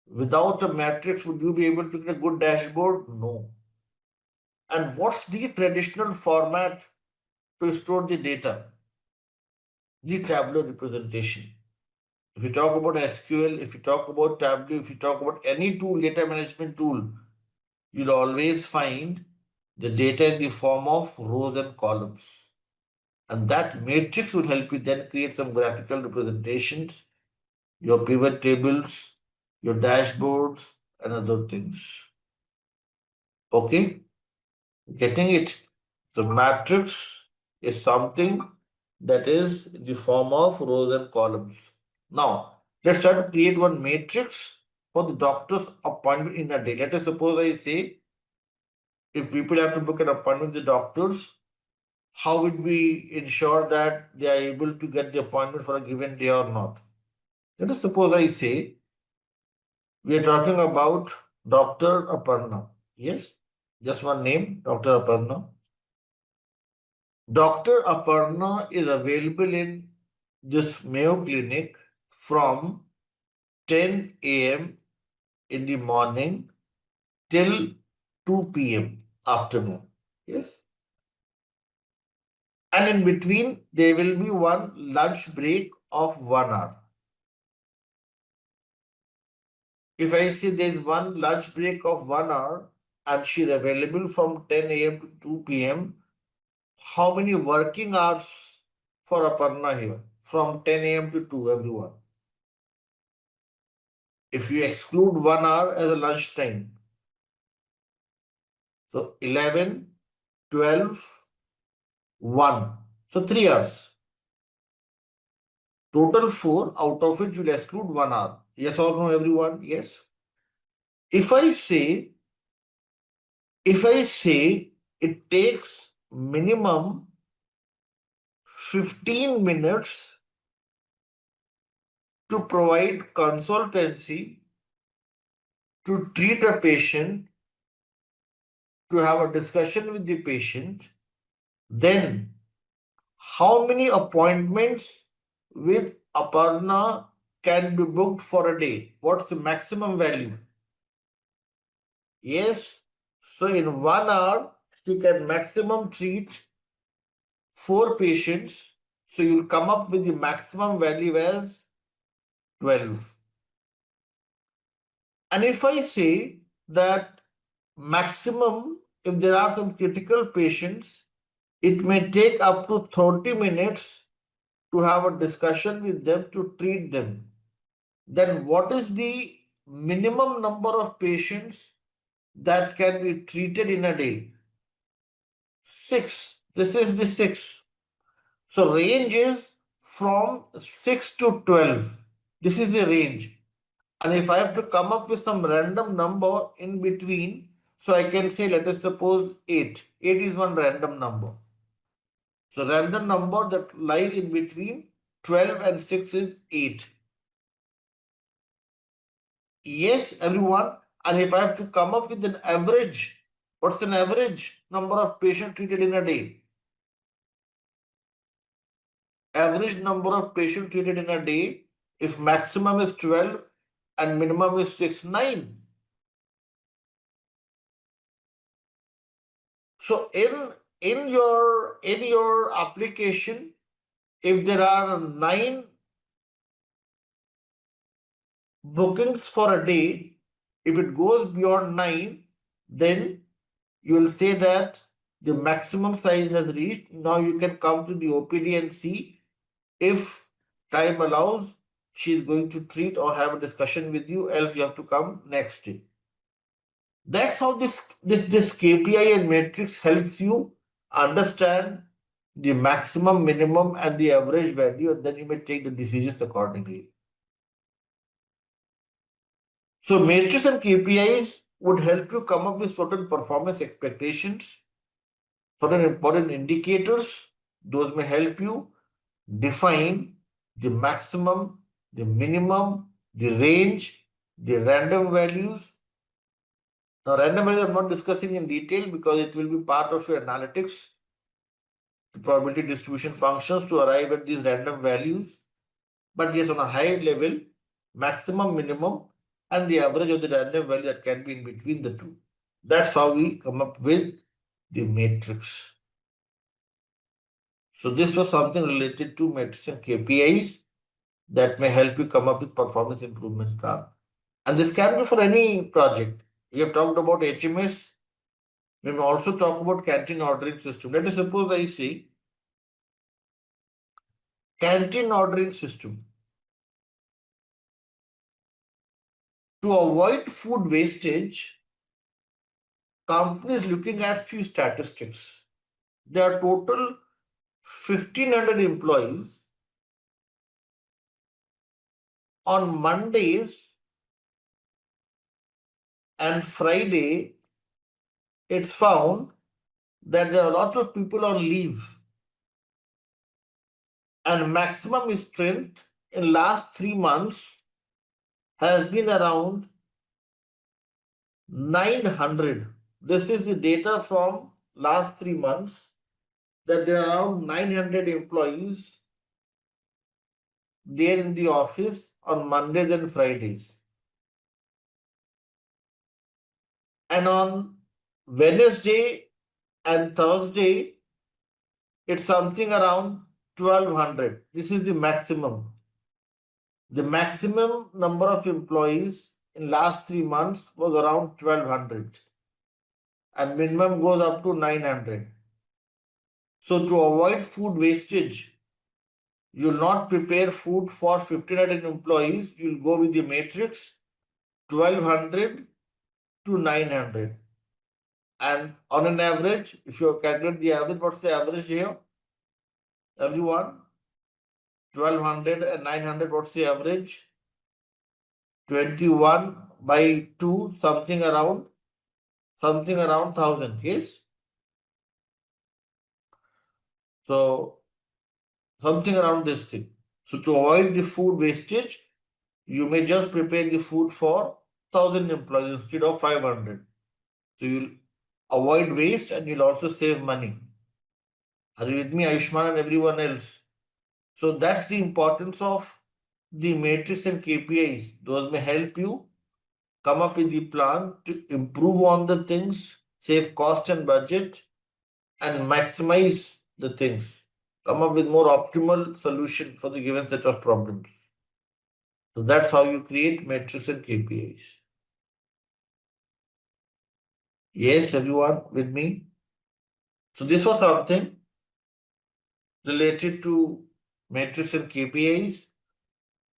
Without a matrix, would you be able to get a good dashboard? No. And what's the traditional format to store the data? The tabular representation. If you talk about SQL, if you talk about Tableau, if you talk about any tool, data management tool, you'll always find the data in the form of rows and columns. And that matrix would help you then create some graphical representations, your pivot tables, your dashboards, and other things. Okay? Getting it? So matrix is something that is in the form of rows and columns. Now, let's try to create one matrix for the doctor's appointment in a day. Let us suppose I say, if people have to book an appointment with the doctors, how would we ensure that they are able to get the appointment for a given day or not? Let us suppose I say, we are talking about Dr. Aparna. Yes, just one name, Dr. Aparna. Dr. Aparna is available in this Mayo Clinic from 10 a.m. in the morning till 2 p.m. afternoon. Yes. And in between, there will be one lunch break of 1 hour. If I say there is one lunch break of 1 hour and she is available from 10 a.m. to 2 p.m., how many working hours for Aparna here? From 10 a.m. to 2, everyone. If you exclude 1 hour as a lunch time, so 11, 12, 1. So 3 hours. Total 4, out of which you will exclude 1 hour. Yes or no, everyone? Yes. If I say it takes minimum 15 minutes to provide consultancy, to treat a patient, to have a discussion with the patient, then how many appointments with Aparna can be booked for a day? What's the maximum value? Yes, so in 1 hour, you can maximum treat 4 patients. So you'll come up with the maximum value as 12. And if I say that maximum, if there are some critical patients, it may take up to 30 minutes to have a discussion with them to treat them. Then what is the minimum number of patients that can be treated in a day? 6. This is the 6. So range is from 6 to 12. This is the range. And if I have to come up with some random number in between, so I can say, let us suppose 8. 8 is one random number. So random number that lies in between 12 and 6 is 8. Yes, everyone. And if I have to come up with an average, what's an average number of patients treated in a day? Average number of patients treated in a day, if maximum is 12 and minimum is 6, 9. So in your application, if there are 9 bookings for a day, if it goes beyond 9, then you will say that the maximum size has reached. Now you can come to the OPD and see if time allows, she is going to treat or have a discussion with you, else you have to come next day. That's how this KPI and matrix helps you understand the maximum, minimum, and the average value, and then you may take the decisions accordingly. So matrix and KPIs would help you come up with certain performance expectations, certain important indicators. Those may help you define the maximum, the minimum, the range, the random values. Now, random values I'm not discussing in detail because it will be part of your analytics, the probability distribution functions to arrive at these random values. But yes, on a high level, maximum, minimum, and the average of the random value that can be in between the two. That's how we come up with the matrix. So this was something related to matrix and KPIs that may help you come up with performance improvement plan. And this can be for any project. We have talked about HMS. We may also talk about canteen ordering system. Let us suppose I say canteen ordering system. To avoid food wastage, company is looking at few statistics. There are total 1,500 employees. On Mondays and Friday, it's found that there are a lot of people on leave, and maximum strength in last 3 months has been around 900. This is the data from last 3 months, that there are around 900 employees there in the office on Mondays and Fridays. And on Wednesday and Thursday, it's something around 1200. This is the maximum. The maximum number of employees in last 3 months was around 1200, and minimum goes up to 900. So to avoid food wastage, you'll not prepare food for 1,500 employees. You'll go with the matrix 1200 to 900. And on an average, if you calculate the average, what's the average here? Everyone, 1200 and 900, what's the average? 21 by 2, something around 1000. Yes. So something around this thing. So to avoid the food wastage, you may just prepare the food for 1000 employees instead of 500. So you'll avoid waste and you'll also save money. Are you with me, Ayushman, and everyone else? So that's the importance of the matrix and KPIs. Those may help you come up with the plan to improve on the things, save cost and budget, and maximize the things. Come up with more optimal solution for the given set of problems. So that's how you create matrix and KPIs. Yes, everyone with me? So this was something related to matrix and KPIs.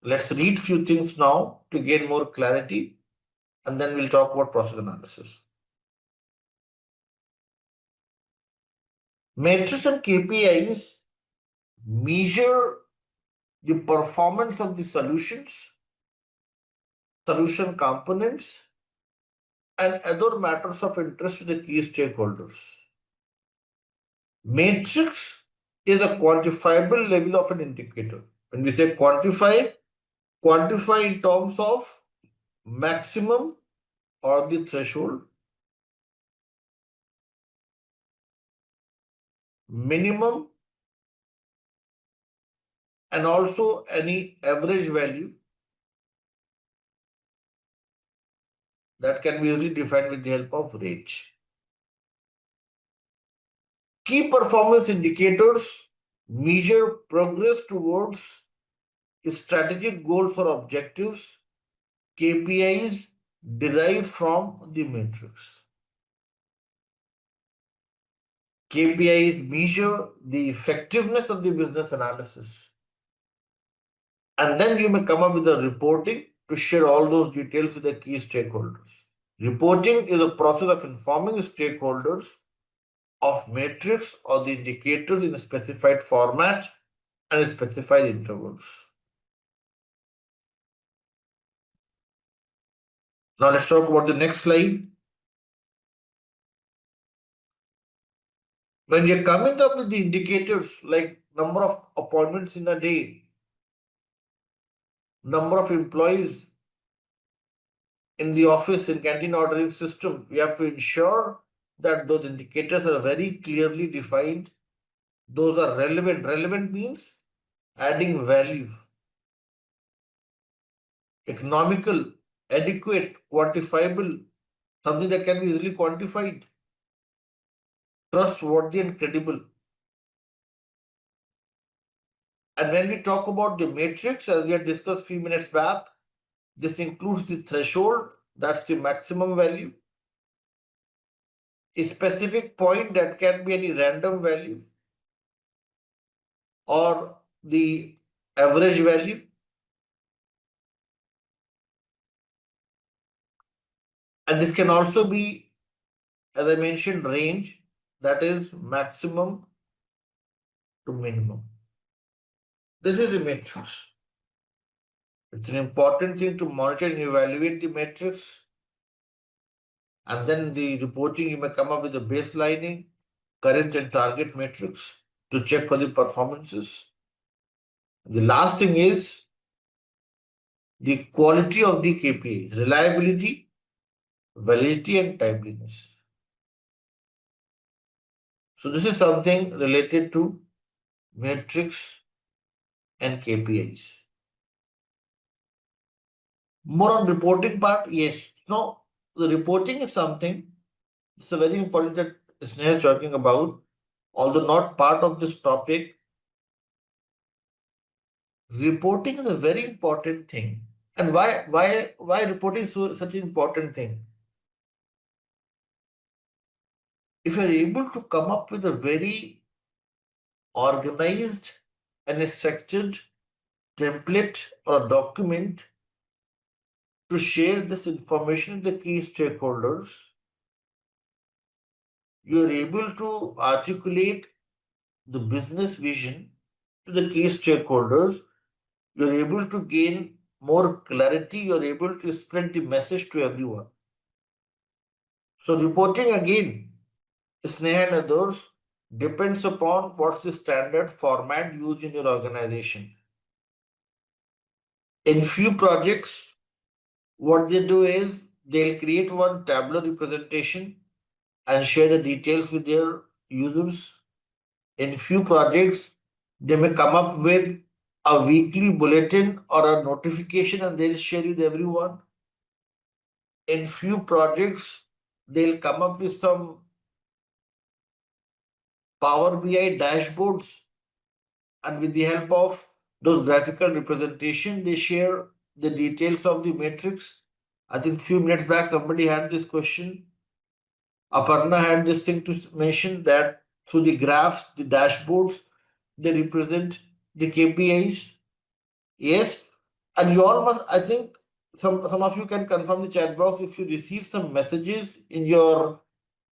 Let's read few things now to gain more clarity, and then we'll talk about process analysis. Matrix and KPIs measure the performance of the solutions, solution components, and other matters of interest to the key stakeholders. Matrix is a quantifiable level of an indicator. When we say quantify in terms of maximum or the threshold, minimum, and also any average value that can be easily defined with the help of range. Key performance indicators measure progress towards strategic goals or objectives. KPIs derived from the matrix. KPIs measure the effectiveness of the business analysis. And then you may come up with a reporting to share all those details with the key stakeholders. Reporting is a process of informing stakeholders of matrix or the indicators in a specified format and specified intervals. Now let's talk about the next slide. When you're coming up with the indicators like number of appointments in a day, number of employees in the office, in canteen ordering system, we have to ensure that those indicators are very clearly defined. Those are relevant. Relevant means adding value. Economical, adequate, quantifiable, something that can be easily quantified. Trustworthy and credible. And when we talk about the matrix, as we had discussed a few minutes back, this includes the threshold, that's the maximum value. A specific point that can be any random value or the average value. And this can also be as I mentioned, range, that is maximum to minimum. This is a matrix. It's an important thing to monitor and evaluate the metrics. And then the reporting, you may come up with a baselining, current and target metrics to check for the performances. The last thing is the quality of the KPIs, reliability, validity, and timeliness. So this is something related to metrics and KPIs. More on reporting part, yes. No, the reporting is something, it's a very important that Sneha is talking about, although not part of this topic. Reporting is a very important thing. And why reporting is such an important thing? If you're able to come up with a very organized and structured template or a document to share this information with the key stakeholders, you're able to articulate the business vision to the key stakeholders, you're able to gain more clarity, you're able to spread the message to everyone. So reporting again, Sneha and others, depends upon what's the standard format used in your organization. In few projects, what they do is they'll create one tabular representation and share the details with their users. In few projects, they may come up with a weekly bulletin or a notification and they'll share with everyone. In few projects, they'll come up with some Power BI dashboards, and with the help of those graphical representation, they share the details of the matrix. I think few minutes back somebody had this question. Aparna had this thing to mention that through the graphs, the dashboards, they represent the KPIs. Yes, and you all must. I think some of you can confirm the chat box if you receive some messages in your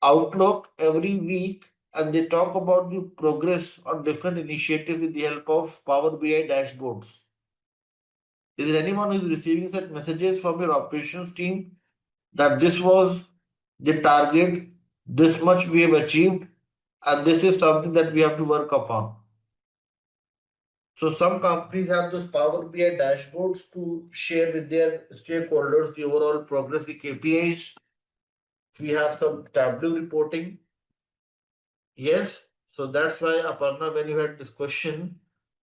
Outlook every week and they talk about the progress on different initiatives with the help of Power BI dashboards. Is there anyone who is receiving such messages from your operations team that this was the target, this much we have achieved, and this is something that we have to work upon? So some companies have those Power BI dashboards to share with their stakeholders the overall progress, the KPIs. We have some Tableau reporting. Yes, so that's why Aparna, when you had this question,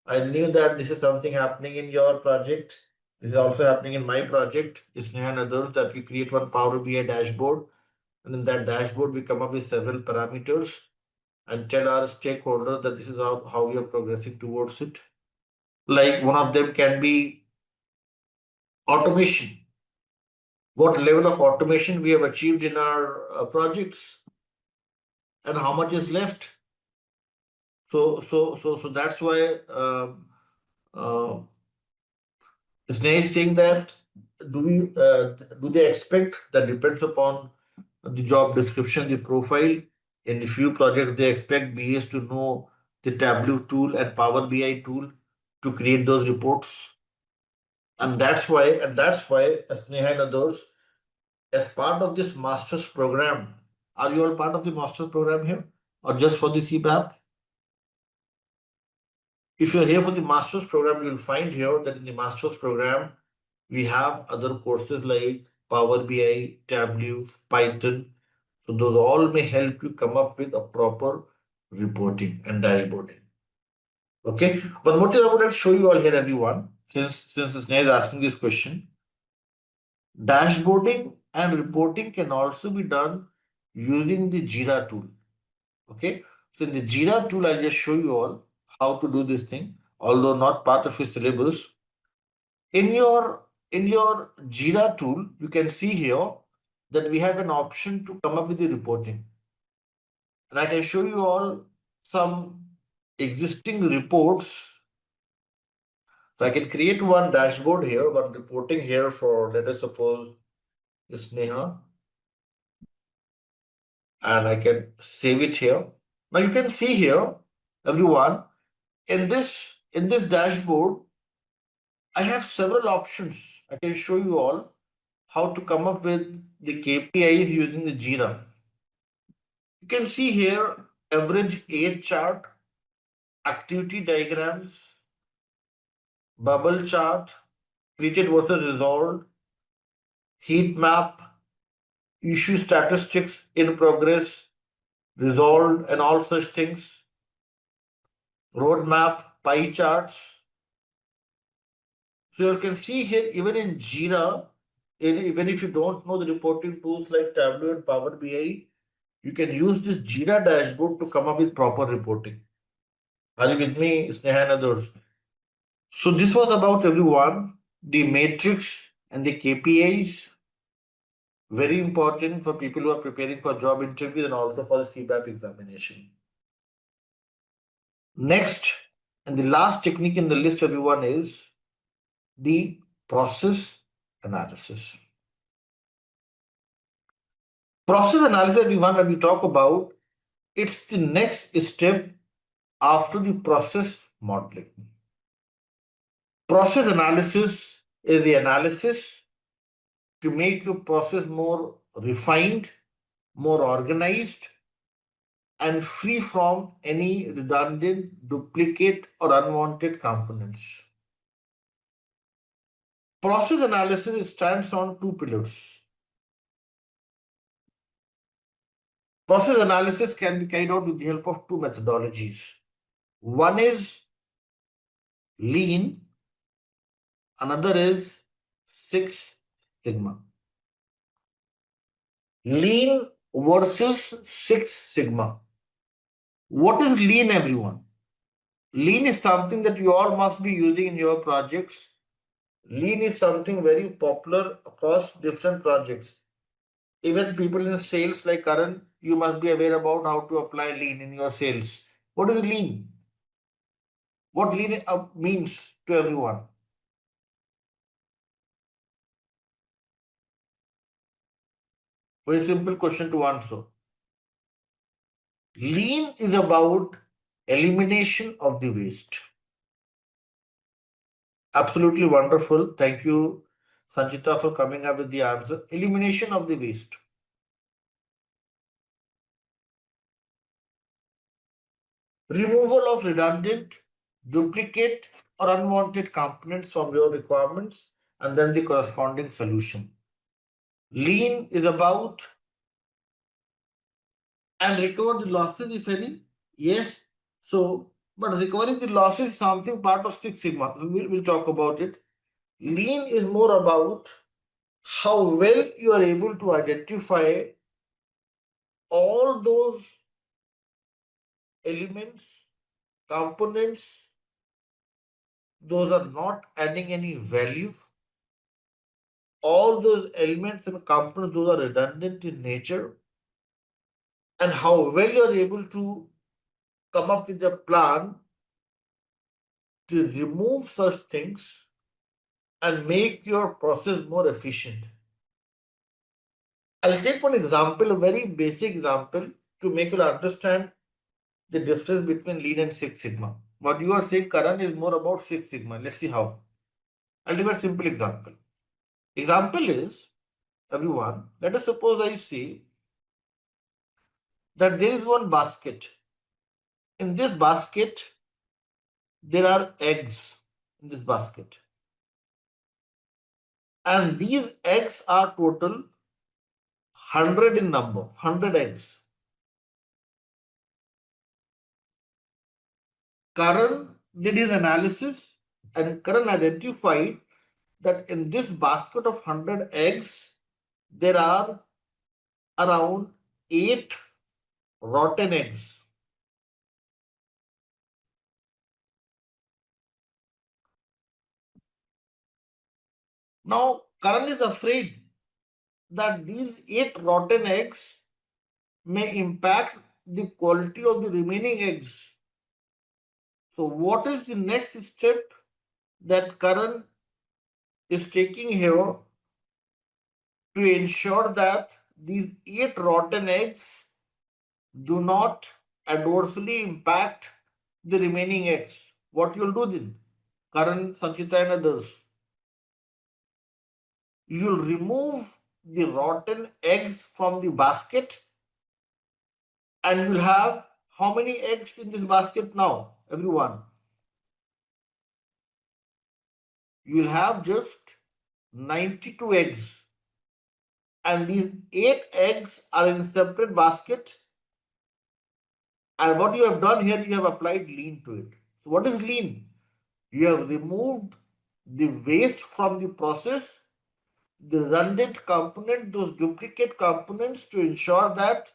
I knew that this is something happening in your project. This is also happening in my project, Sneha and others, that we create one Power BI dashboard. And in that dashboard, we come up with several parameters and tell our stakeholders that this is how we are progressing towards it. Like one of them can be automation. What level of automation we have achieved in our projects and how much is left. So that's why Sneh is saying that do they expect, that depends upon the job description, the profile. In a few projects, they expect BAs to know the Tableau tool and Power BI tool to create those reports. And that's why Sneha and others, as part of this master's program, are you all part of the master's program here or just for the CBAP? If you're here for the master's program, you'll find here that in the master's program, we have other courses like Power BI, Tableau, Python. So those all may help you come up with a proper reporting and dashboarding. Okay. One more thing I would like to show you all here, everyone, since Sneha is asking this question. Dashboarding and reporting can also be done using the JIRA tool. Okay. So in the JIRA tool, I'll just show you all how to do this thing, although not part of your syllabus. In your JIRA tool, you can see here that we have an option to come up with the reporting. And I can show you all some existing reports. So I can create one dashboard here, one reporting here for, let us suppose, Sneha. and I can save it here. Now you can see here, everyone, in this dashboard, I have several options. I can show you all how to come up with the KPIs using the JIRA. You can see here average age chart, activity diagrams, bubble chart, created versus resolved, heat map, issue statistics in progress, resolved, and all such things, roadmap, pie charts. So you can see here, even in JIRA, even if you don't know the reporting tools like Tableau and Power BI, you can use this JIRA dashboard to come up with proper reporting. Are you with me, Sneha and others? So this was about everyone, the matrix and the KPIs. Very important for people who are preparing for job interviews and also for the CBAP examination. Next, and the last technique in the list, everyone, is the process analysis. Process analysis, everyone, when we talk about, it's the next step after the process modeling. Process analysis is the analysis to make your process more refined, more organized, and free from any redundant, duplicate, or unwanted components. Process analysis stands on two pillars. Process analysis can be carried out with the help of two methodologies. One is lean, another is Six Sigma. Lean versus Six Sigma. What is lean, everyone? Lean is something that you all must be using in your projects. Lean is something very popular across different projects. Even people in sales like Karan, you must be aware about how to apply lean in your sales. What is lean? What lean means to everyone? Very simple question to answer. Lean is about elimination of the waste. Absolutely wonderful. Thank you, Sanjita, for coming up with the answer. Elimination of the waste. Removal of redundant, duplicate, or unwanted components from your requirements, and then the corresponding solution. Lean is about and recover the losses, if any. Yes. So, but recovering the losses is something part of Six Sigma. We'll talk about it. Lean is more about how well you are able to identify all those elements, components, those are not adding any value. All those elements and components, those are redundant in nature. And how well you are able to come up with a plan to remove such things and make your process more efficient. I'll take one example, a very basic example, to make you understand the difference between lean and Six Sigma. What you are saying, Karan, is more about Six Sigma. Let's see how. I'll give a simple example. Example is, everyone, let us suppose I say that there is one basket. In this basket, there are eggs in this basket. And these eggs are total 100 in number, 100 eggs. Karan did his analysis and Karan identified that in this basket of 100 eggs, there are around 8 rotten eggs. Now, Karan is afraid that these 8 rotten eggs may impact the quality of the remaining eggs. So, what is the next step that Karan is taking here to ensure that these 8 rotten eggs do not adversely impact the remaining eggs. What you'll do then, Karan, Sanchita and others, you'll remove the rotten eggs from the basket and you'll have how many eggs in this basket now, everyone? You will have just 92 eggs, and these 8 eggs are in a separate basket. And what you have done here, you have applied lean to it. So what is lean? You have removed the waste from the process, the redundant component, those duplicate components, to ensure that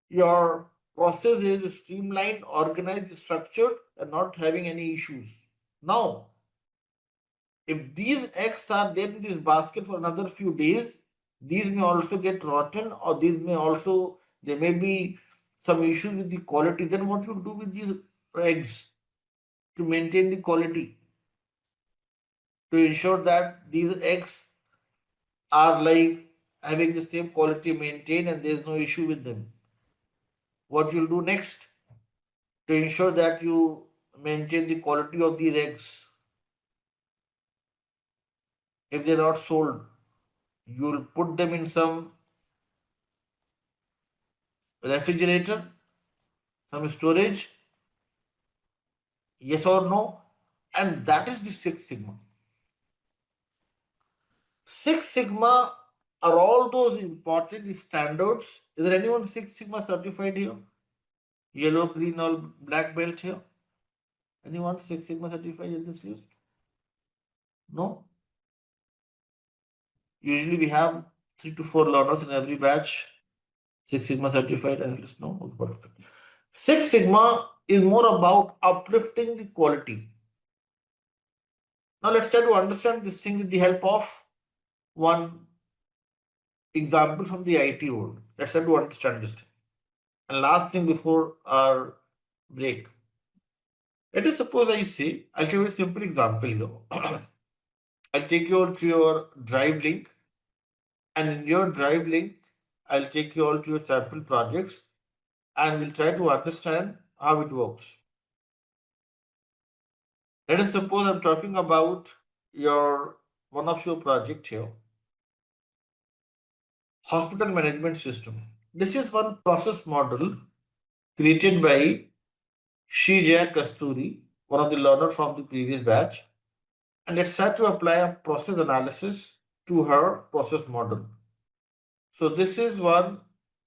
your process is streamlined, organized, structured, and not having any issues. Now, if these eggs are there in this basket for another few days, these may also get rotten, or these may also, there may be some issues with the quality. Then what you do with these eggs to maintain the quality, to ensure that these eggs are like having the same quality maintained and there is no issue with them? What you'll do next to ensure that you maintain the quality of these eggs, if they're not sold, you'll put them in some refrigerator, some storage, yes or no? And that is the Six Sigma. Six Sigma are all those important standards. Is there anyone Six Sigma certified here? Yellow, green, or black belt here? Anyone Six Sigma certified in this list? No? Usually we have 3 to 4 learners in every batch. Six Sigma certified analyst. No? Okay, perfect. Six Sigma is more about uplifting the quality. Now let's try to understand this thing with the help of one example from the IT world. Let's try to understand this thing. And last thing before our break. Let us suppose I say, I'll give you a simple example here. I'll take you all to your Drive link, and in your Drive link, I'll take you all to your sample projects, and we'll try to understand how it works. Let us suppose I'm talking about your one of your project here, hospital management system. This is one process model created by Srijaya Kasturi, one of the learners from the previous batch, and let's try to apply a process analysis to her process model. So this is one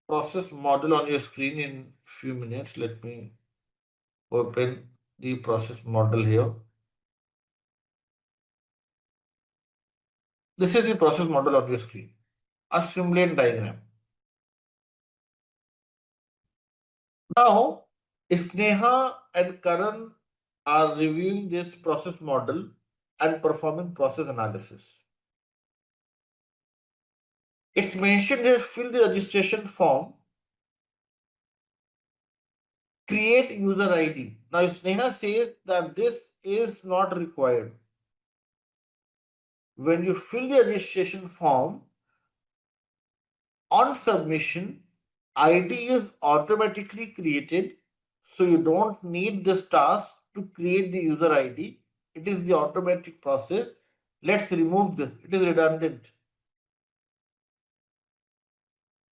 process model on your screen in few minutes. Let me open the process model here. This is the process model on your screen, a streamlined diagram. Now, Sneha and Karan are reviewing this process model and performing process analysis. It's mentioned here, fill the registration form, create user ID. Now, Sneha says that this is not required. When you fill the registration form, on submission, ID is automatically created, so you don't need this task to create the user ID. It is the automatic process. Let's remove this. It is redundant.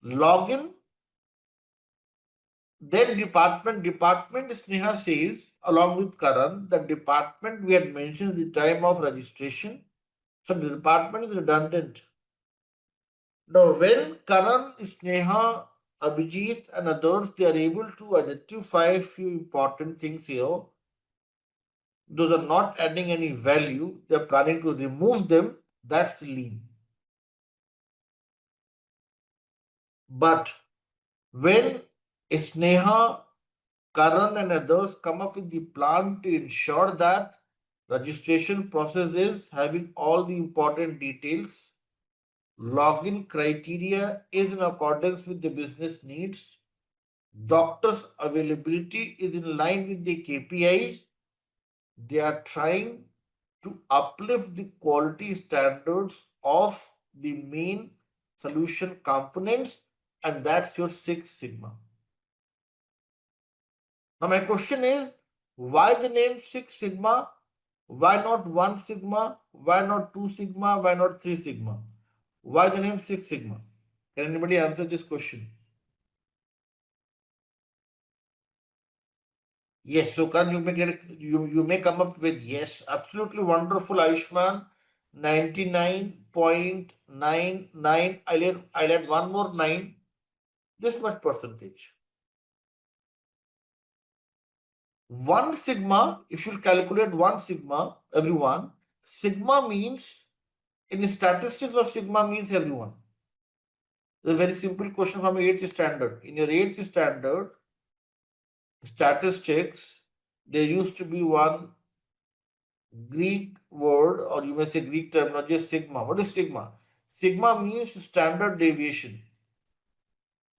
Login, then department. Department, Sneha says, along with Karan, the department we had mentioned the time of registration. So the department is redundant. Now, when Karan, Sneha, Abhijit, and others, they are able to identify a few important things here. Those are not adding any value. They are planning to remove them. That's lean. But when Sneha, Karan, and others come up with the plan to ensure that registration process is having all the important details, login criteria is in accordance with the business needs, doctors' availability is in line with the KPIs, they are trying to uplift the quality standards of the main solution components, and that's your Six Sigma. Now my question is, why the name Six Sigma? Why not 1 Sigma? Why not 2 Sigma? Why not 3 Sigma? Why the name Six Sigma? Can anybody answer this question? Yes, so can you make it, you may come up with yes, absolutely wonderful, Ayushman. 99.99. I'll add one more 9, this much percentage. 1 sigma, if you calculate 1 sigma, everyone, sigma means, in statistics of sigma means everyone. It's a very simple question from 8th standard. In your 8th standard, statistics, there used to be one Greek word, or you may say Greek terminology, sigma. What is sigma? Sigma means standard deviation.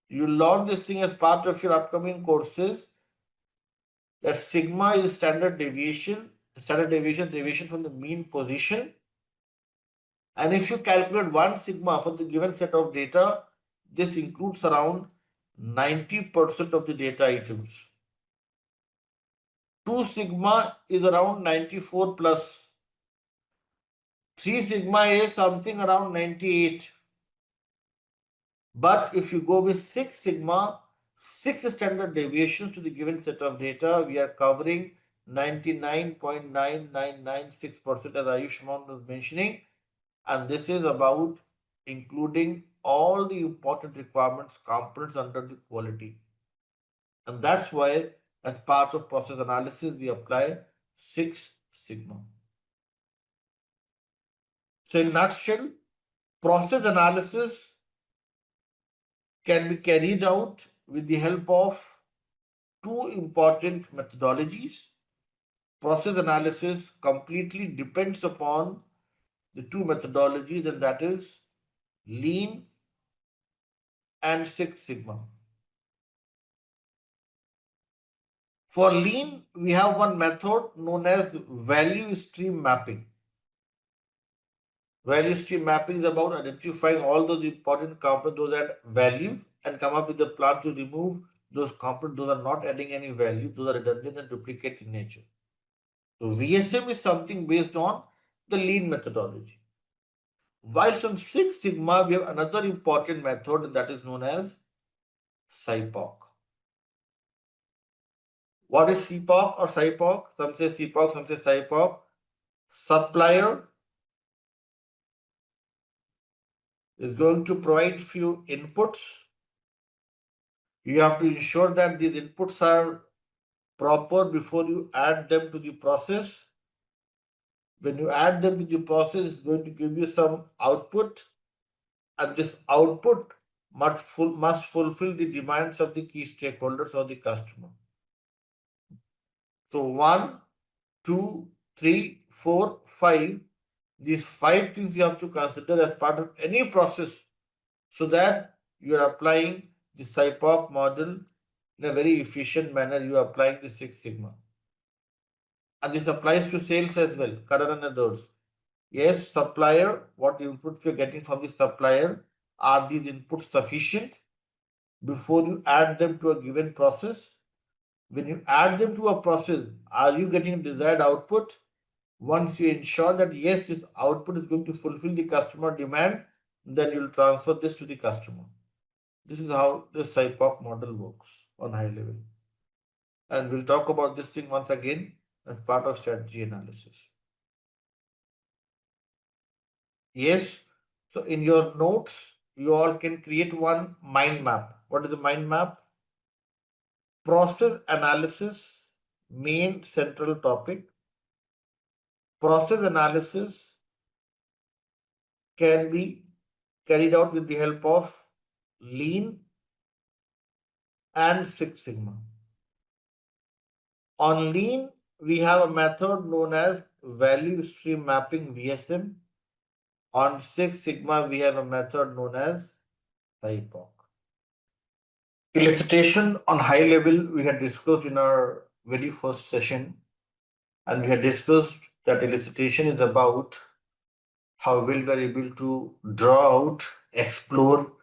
You learn this thing as part of your upcoming courses, that sigma is standard deviation deviation from the mean position. And if you calculate 1 sigma for the given set of data, this includes around 90% of the data items. 2 sigma is around 94 plus. 3 sigma is something around 98. But if you go with 6 sigma, 6 standard deviations to the given set of data, we are covering 99.9996% as Ayushman was mentioning. And this is about including all the important requirements, components under the quality. And that's why, as part of process analysis, we apply 6 sigma. So in a nutshell, process analysis can be carried out with the help of 2 important methodologies. Process analysis completely depends upon the 2 methodologies, and that is Lean and Six Sigma. For Lean, we have one method known as value stream mapping. Value stream mapping is about identifying all those important components, those that value, and come up with a plan to remove those components, those are not adding any value, those are redundant and duplicate in nature. So VSM is something based on the Lean methodology. Whilst on Six Sigma, we have another important method, and that is known as SIPOC. What is CPOC or SIPOC? Some say CPOC, some say SIPOC. Supplier is going to provide few inputs. You have to ensure that these inputs are proper before you add them to the process. When you add them to the process, it's going to give you some output, and this output must fulfill the demands of the key stakeholders or the customer. So 1, 2, 3, 4, 5. These 5 things you have to consider as part of any process, so that you are applying the SIPOC model in a very efficient manner. You are applying the Six Sigma. And this applies to sales as well, Karan and others. Yes, supplier, what inputs you're getting from the supplier, are these inputs sufficient before you add them to a given process? When you add them to a process, are you getting desired output? Once you ensure that yes, this output is going to fulfill the customer demand, then you'll transfer this to the customer. This is how the SIPOC model works on high level. And we'll talk about this thing once again as part of strategy analysis. Yes, so in your notes, you all can create one mind map. What is the mind map? Process analysis, main central topic. Process analysis can be carried out with the help of Lean and Six Sigma. On Lean, we have a method known as value stream mapping, VSM. On Six Sigma, we have a method known as SIPOC. Elicitation on high level, we had discussed in our very first session, and we had discussed that elicitation is about how well we are able to draw out, explore,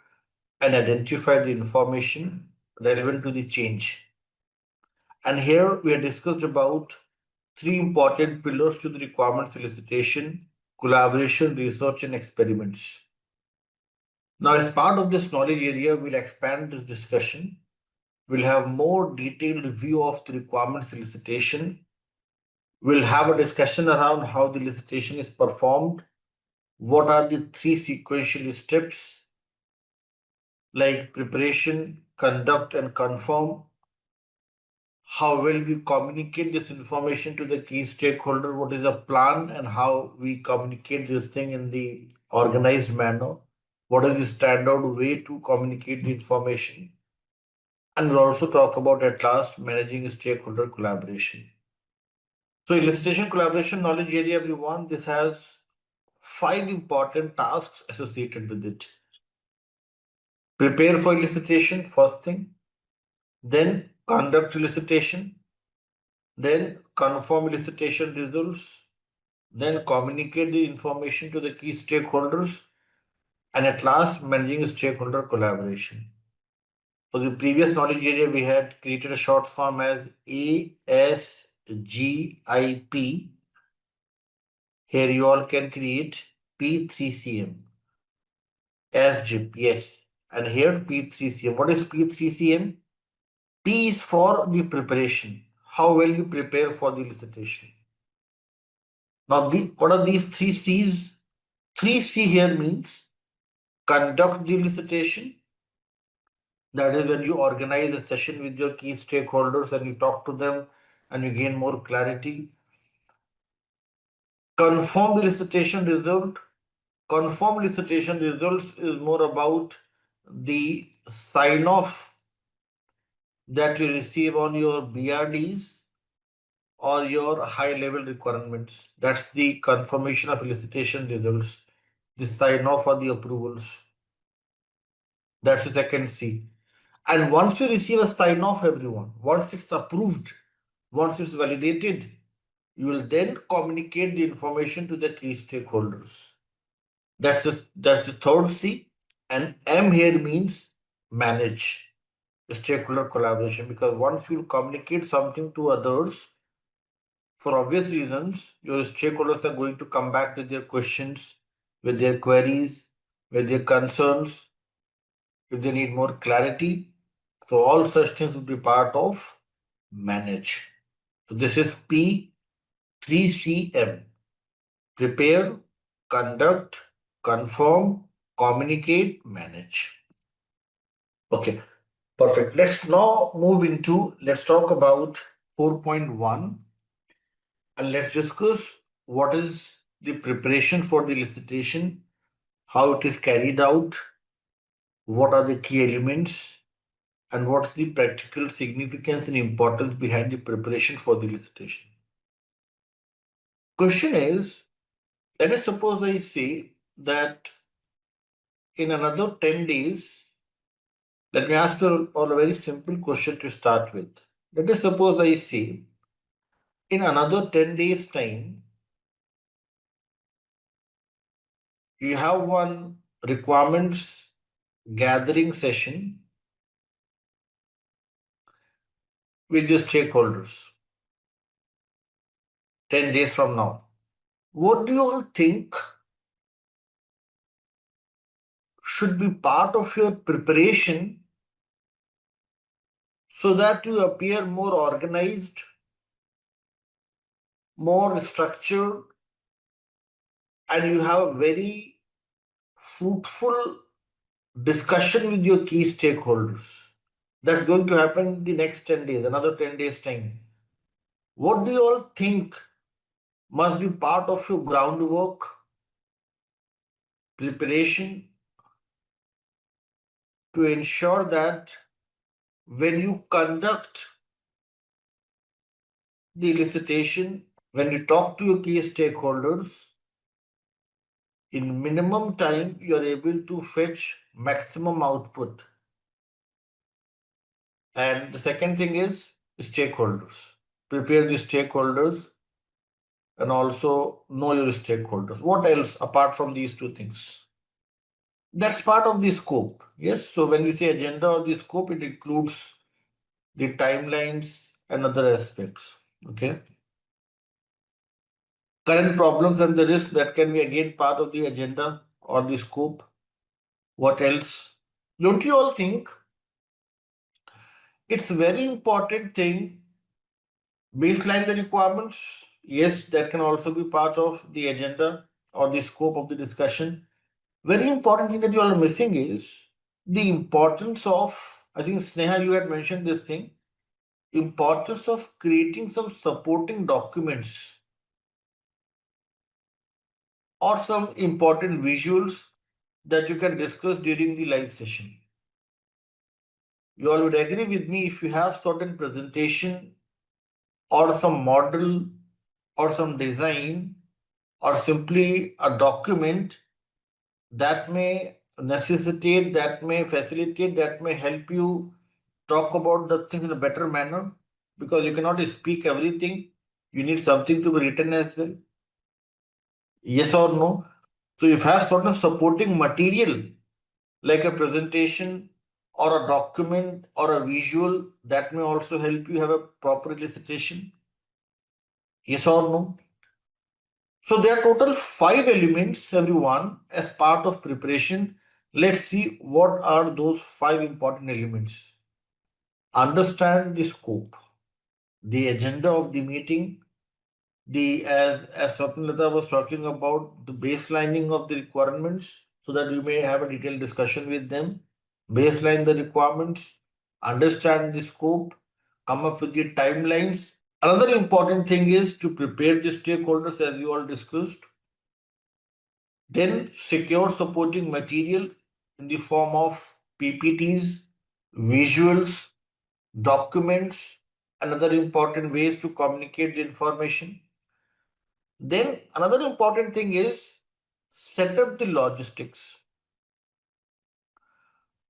and identify the information relevant to the change. And here we have discussed about three important pillars to the requirements elicitation: collaboration, research, and experiments. Now, as part of this knowledge area, we'll expand this discussion. We'll have more detailed review of the requirements elicitation. We'll have a discussion around how the elicitation is performed. What are the three sequential steps like preparation, conduct, and confirm? How will we communicate this information to the key stakeholder? What is the plan and how we communicate this thing in the organized manner? What is the standard way to communicate the information? And we'll also talk about at last managing stakeholder collaboration. So elicitation collaboration knowledge area, everyone, this has 5 important tasks associated with it. Prepare for elicitation, first thing. Then conduct elicitation. Then confirm elicitation results. Then communicate the information to the key stakeholders. And at last, managing stakeholder collaboration. For the previous knowledge area, we had created a short form as ASGIP. Here you all can create P3CM. SGIP, yes. And here P3CM. What is P3CM? P is for the preparation. How well you prepare for the elicitation. Now, what are these 3 C's? 3C here means conduct the elicitation. That is when you organize a session with your key stakeholders and you talk to them and you gain more clarity. Confirm the elicitation result. Confirm elicitation results is more about the sign off that you receive on your BRDs or your high level requirements. That's the confirmation of elicitation results, the sign off or the approvals. That's the second C. And once you receive a sign off, everyone, once it's approved, once it's validated, you will then communicate the information to the key stakeholders. That's the third C. And M here means manage the stakeholder collaboration, because once you communicate something to others, for obvious reasons, your stakeholders are going to come back with their questions, with their queries, with their concerns, if they need more clarity. So all such things will be part of manage. So this is P3CM. Prepare, conduct, confirm, communicate, manage. Okay, perfect. Let's now let's talk about 4.1 and let's discuss what is the preparation for the elicitation, how it is carried out, what are the key elements, and what's the practical significance and importance behind the preparation for the elicitation. Question is, let us suppose I say that in another 10 days, let me ask you all a very simple question to start with. Let us suppose I say in another 10 days time, you have one requirements gathering session with your stakeholders 10 days from now. What do you all think should be part of your preparation so that you appear more organized, more structured, and you have a very fruitful discussion with your key stakeholders? That's going to happen in the next 10 days, another 10 days time. What do you all think must be part of your groundwork, preparation, to ensure that when you conduct the elicitation, when you talk to your key stakeholders, in minimum time, you are able to fetch maximum output? And the second thing is stakeholders. Prepare the stakeholders and also know your stakeholders. What else apart from these two things? That's part of the scope. Yes. So when we say agenda or the scope, it includes the timelines, and other aspects. Okay. Current problems and the risks that can be again part of the agenda or the scope. What else? Don't you all think it's a very important thing? Baseline the requirements. Yes, that can also be part of the agenda or the scope of the discussion. Very important thing that you all are missing is the importance of, I think Sneha, you had mentioned this thing, importance of creating some supporting documents or some important visuals that you can discuss during the live session. You all would agree with me if you have certain presentation or some model or some design or simply a document that may necessitate, that may facilitate, that may help you talk about the things in a better manner, because you cannot speak everything. You need something to be written as well. Yes or no? So if you have certain supporting material like a presentation or a document or a visual, that may also help you have a proper elicitation. Yes or no? So there are total 5 elements, everyone, as part of preparation. Let's see what are those 5 important elements. Understand the scope, the agenda of the meeting, the as Swapnilata was talking about, the baselining of the requirements so that you may have a detailed discussion with them. Baseline the requirements, understand the scope, come up with the timelines. Another important thing is to prepare the stakeholders as you all discussed. Then secure supporting material in the form of PPTs, visuals, documents, and other important ways to communicate the information. Then another important thing is set up the logistics.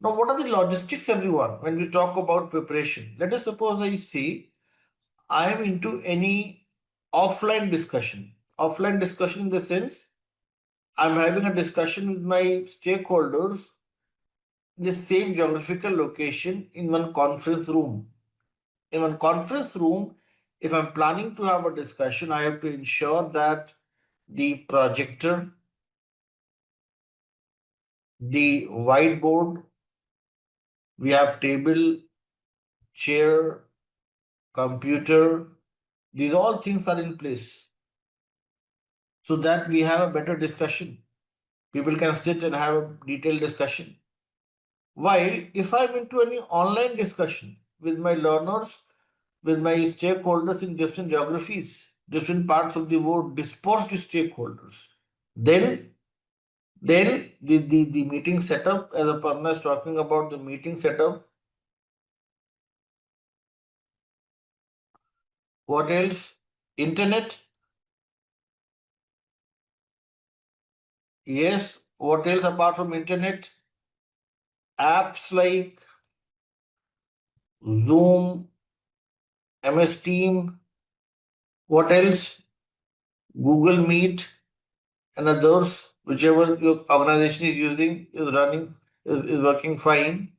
Now, what are the logistics, everyone, when we talk about preparation? Let us suppose I say I am into any offline discussion. Offline discussion in the sense I'm having a discussion with my stakeholders in the same geographical location in one conference room. In one conference room, if I'm planning to have a discussion, I have to ensure that the projector, the whiteboard, we have table, chair, computer, these all things are in place so that we have a better discussion. People can sit and have a detailed discussion. While if I'm into any online discussion with my learners, with my stakeholders in different geographies, different parts of the world, dispersed stakeholders, then the meeting setup, as Aparna is talking about the meeting setup. What else? Internet. Yes. What else apart from internet? Apps like Zoom, MS Team. What else? Google Meet and others, whichever your organization is using, is running, is working fine.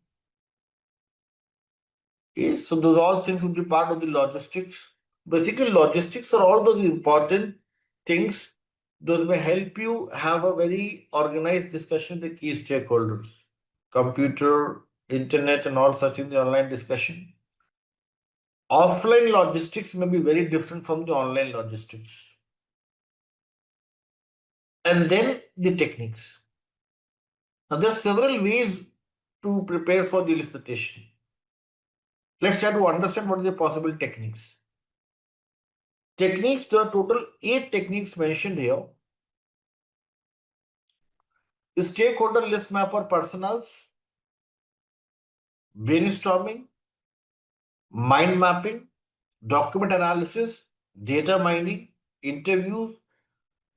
Yes, so those all things would be part of the logistics. Basically, logistics are all those important things. Those may help you have a very organized discussion with the key stakeholders. Computer, internet, and all such in the online discussion. Offline logistics may be very different from the online logistics. And then the techniques. Now, there are several ways to prepare for the elicitation. Let's try to understand what are the possible techniques. Techniques, there are total 8 techniques mentioned here. The stakeholder list mapper personas, brainstorming, mind mapping, document analysis, data mining, interviews,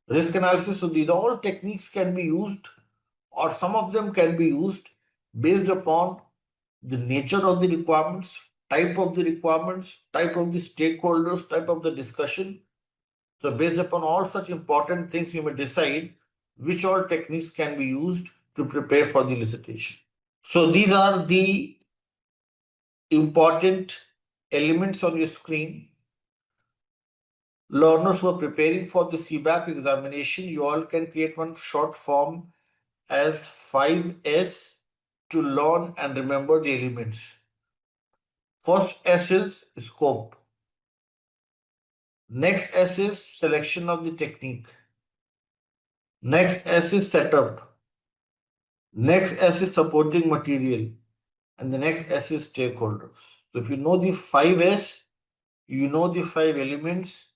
risk analysis. So these all techniques can be used, or some of them can be used based upon the nature of the requirements, type of the requirements, type of the stakeholders, type of the discussion. So based upon all such important things, you may decide which all techniques can be used to prepare for the elicitation. So these are the important elements on your screen. Learners who are preparing for the CBAP examination, you all can create one short form as 5S to learn and remember the elements. First S is scope. Next S is selection of the technique. Next S is setup. Next S is supporting material. And the next S is stakeholders. So if you know the 5S, you know the 5 elements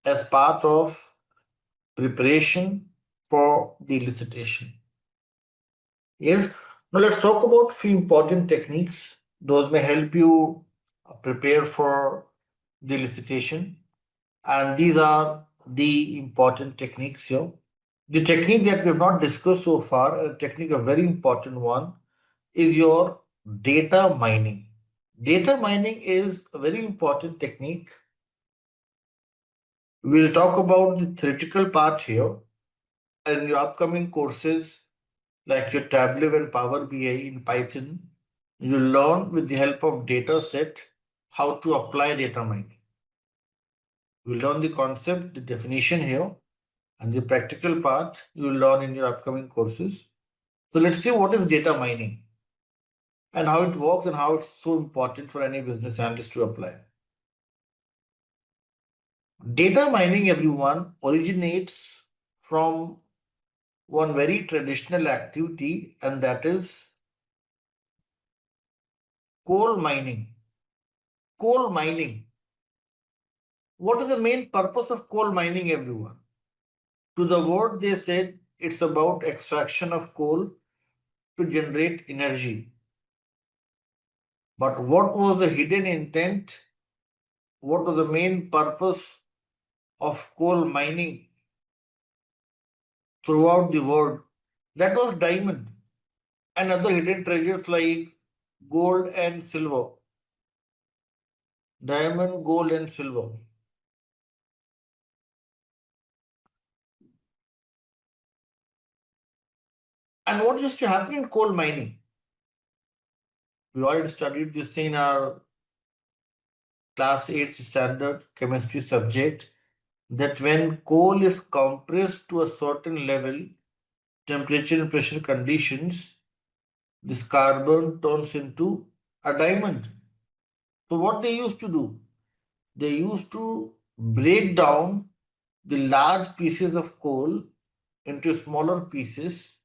as part of preparation for the elicitation. Yes. Now let's talk about few important techniques. Those may help you prepare for the elicitation. And these are the important techniques here. The technique that we have not discussed so far, a technique, a very important one, is your data mining. Data mining is a very important technique. We'll talk about the theoretical part here in your upcoming courses like your Tableau and Power BI in Python. You learn with the help of data set how to apply data mining. You learn the concept, the definition here, and the practical part you will learn in your upcoming courses. So let's see what is data mining and how it works and how it's so important for any business analyst to apply. Data mining, everyone, originates from one very traditional activity, and that is coal mining. Coal mining. What is the main purpose of coal mining, everyone? To the word they said it's about extraction of coal to generate energy. But what was the hidden intent? What was the main purpose of coal mining throughout the world? That was diamond and other hidden treasures like gold and silver. Diamond, gold, and silver. And what used to happen in coal mining? We already studied this thing in our class 8 standard chemistry subject, that when coal is compressed to a certain level, temperature and pressure conditions, this carbon turns into a diamond. So what they used to do? They used to break down the large pieces of coal into smaller pieces,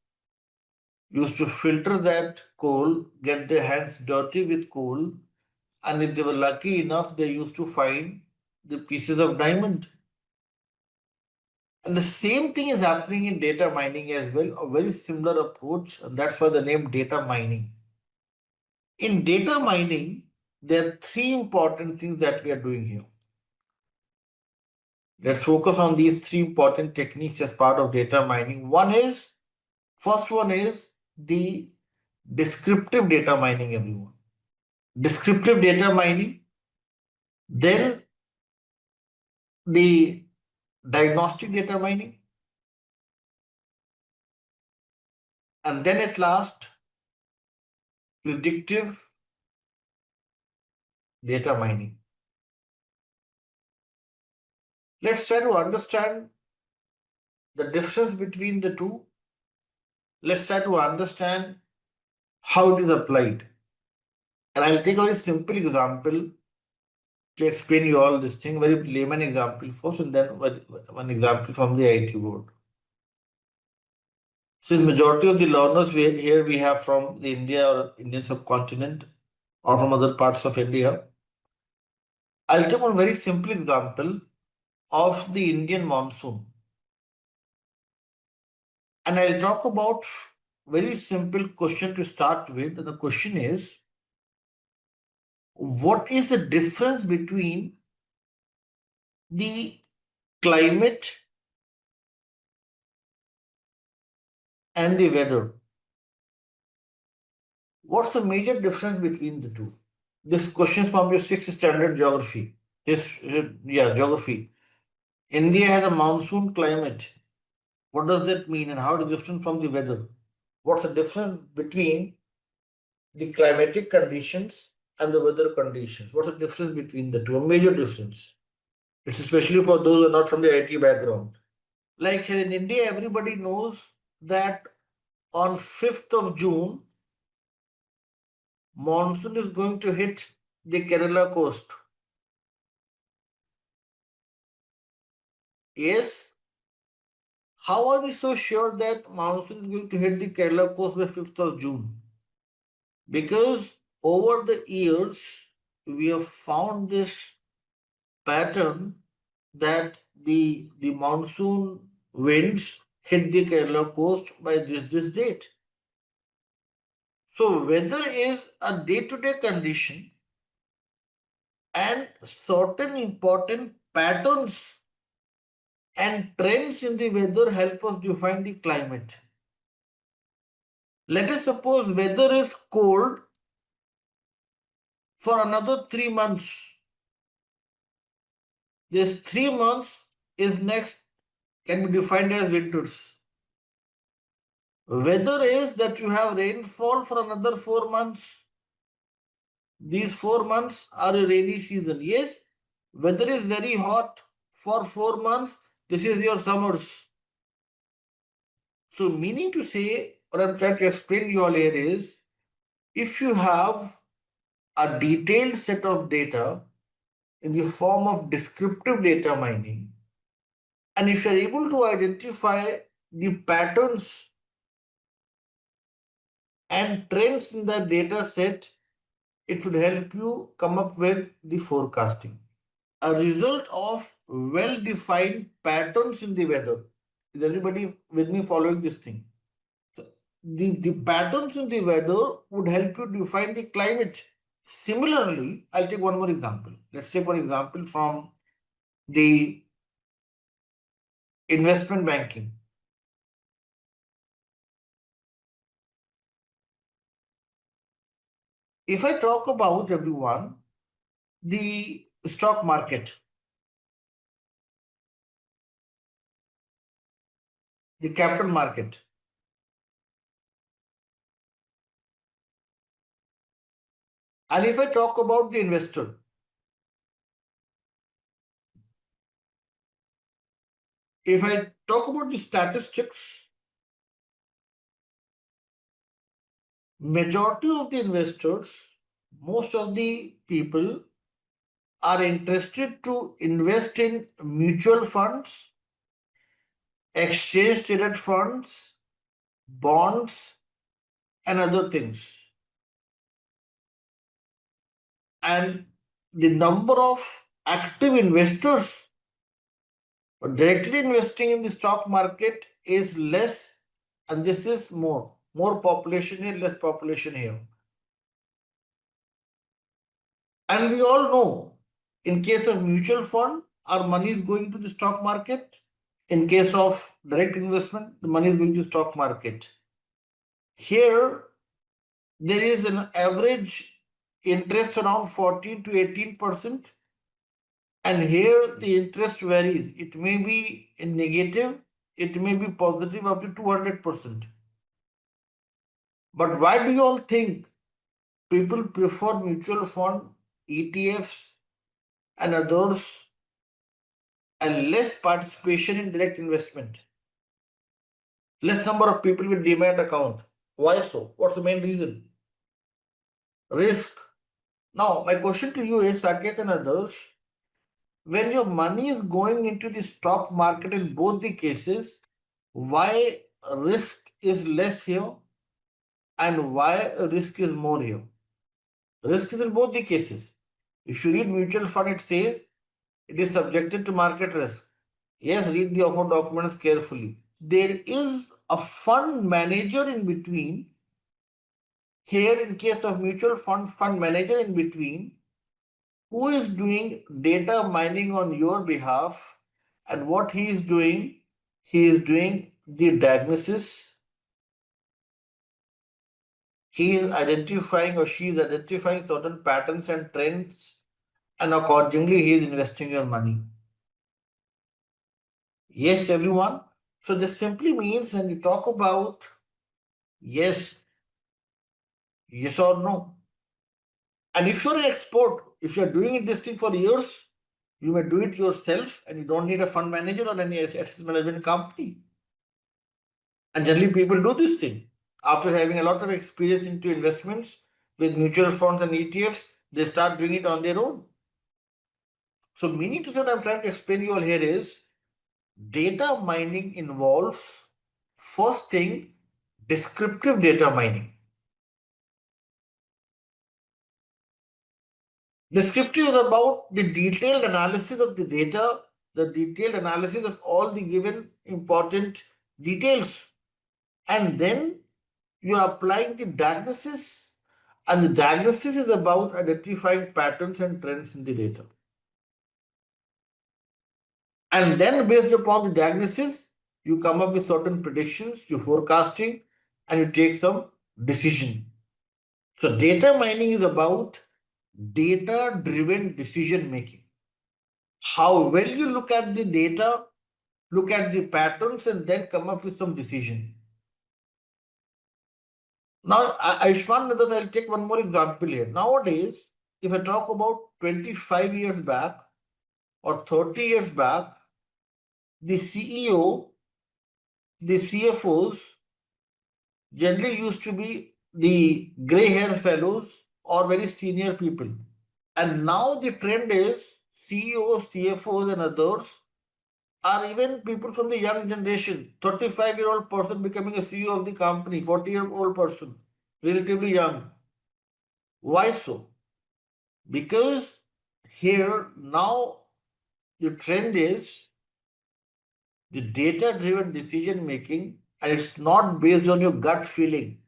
used to filter that coal, get their hands dirty with coal, and if they were lucky enough, they used to find the pieces of diamond. And the same thing is happening in data mining as well, a very similar approach, and that's why the name data mining. In data mining, there are three important things that we are doing here. Let's focus on these three important techniques as part of data mining. First one is the descriptive data mining, everyone. Descriptive data mining, then the diagnostic data mining, and then at last, predictive data mining. Let's try to understand the difference between the two. Let's try to understand how it is applied. And I'll take a very simple example to explain you all this thing, very layman example first, and then one example from the IT world. Since majority of the learners here we have from the India or Indian subcontinent or from other parts of India, I'll take one very simple example of the Indian monsoon. And I'll talk about very simple question to start with. And the question is, what is the difference between the climate and the weather? What's the major difference between the two? This question is from your 6th standard geography. Geography. India has a monsoon climate. What does that mean and how it is different from the weather? What's the difference between the climatic conditions and the weather conditions. What's the difference between the two? A major difference. It's especially for those who are not from the IT background. Like here in India, everybody knows that on 5th of June, monsoon is going to hit the Kerala coast. Yes. How are we so sure that monsoon is going to hit the Kerala coast by 5th of June? Because over the years, we have found this pattern that the monsoon winds hit the Kerala coast by this date. So weather is a day-to-day condition and certain important patterns and trends in the weather help us define the climate. Let us suppose weather is cold for another 3 months. This 3 months is next can be defined as winters. Weather is that you have rainfall for another 4 months. These 4 months are a rainy season. Yes, weather is very hot for 4 months. This is your summers. So, meaning to say, what I'm trying to explain you all here is, if you have a detailed set of data in the form of descriptive data mining, and if you're able to identify the patterns and trends in the data set, it would help you come up with the forecasting. A result of well-defined patterns in the weather. Is everybody with me following this thing? So the patterns in the weather would help you define the climate. Similarly, I'll take one more example. Let's take one example from the investment banking. If I talk about everyone, the stock market, the capital market, and if I talk about the investor, if I talk about the statistics, majority of the investors, most of the people are interested to invest in mutual funds, exchange traded funds, bonds, and other things. And the number of active investors directly investing in the stock market is less, and this is more. More population here, less population here. And we all know, in case of mutual fund, our money is going to the stock market. In case of direct investment, the money is going to stock market. Here, there is an average interest around 14 to 18%. And here the interest varies. It may be in negative, it may be positive up to 200%. But why do you all think people prefer mutual fund, ETFs, and others, and less participation in direct investment? Less number of people with demat account. Why so? What's the main reason? Risk. Now, my question to you is, Saket and others, when your money is going into the stock market in both the cases, why risk is less here and why risk is more here? Risk is in both the cases. If you read mutual fund, it says it is subjected to market risk. Yes, read the offer documents carefully. There is a fund manager in between. Here, in case of mutual fund manager in between, who is doing data mining on your behalf, and what he is doing the diagnosis. He is identifying or she is identifying certain patterns and trends, and accordingly he is investing your money. Yes, everyone. So this simply means when you talk about yes or no, And if you're an expert, if you're doing this thing for years, you may do it yourself and you don't need a fund manager or any asset management company. And generally people do this thing. After having a lot of experience into investments with mutual funds and ETFs, they start doing it on their own. So meaning to say what I'm trying to explain you all here is data mining involves first thing, descriptive data mining. Descriptive is about the detailed analysis of the data, the detailed analysis of all the given important details. And then you are applying the diagnosis, and the diagnosis is about identifying patterns and trends in the data. And then based upon the diagnosis, you come up with certain predictions, you forecasting, and you take some decision. So data mining is about data-driven decision making. How well you look at the data, look at the patterns, and then come up with some decision. Now, Aishwan, I'll take one more example here. Nowadays, if I talk about 25 years back or 30 years back, the CEO, the CFOs generally used to be the gray hair fellows or very senior people. And now the trend is CEOs, CFOs, and others are even people from the young generation. 35-year-old person becoming a CEO of the company, 40-year-old person, relatively young. Why so? Because here now the trend is the data-driven decision making, and it's not based on your gut feeling.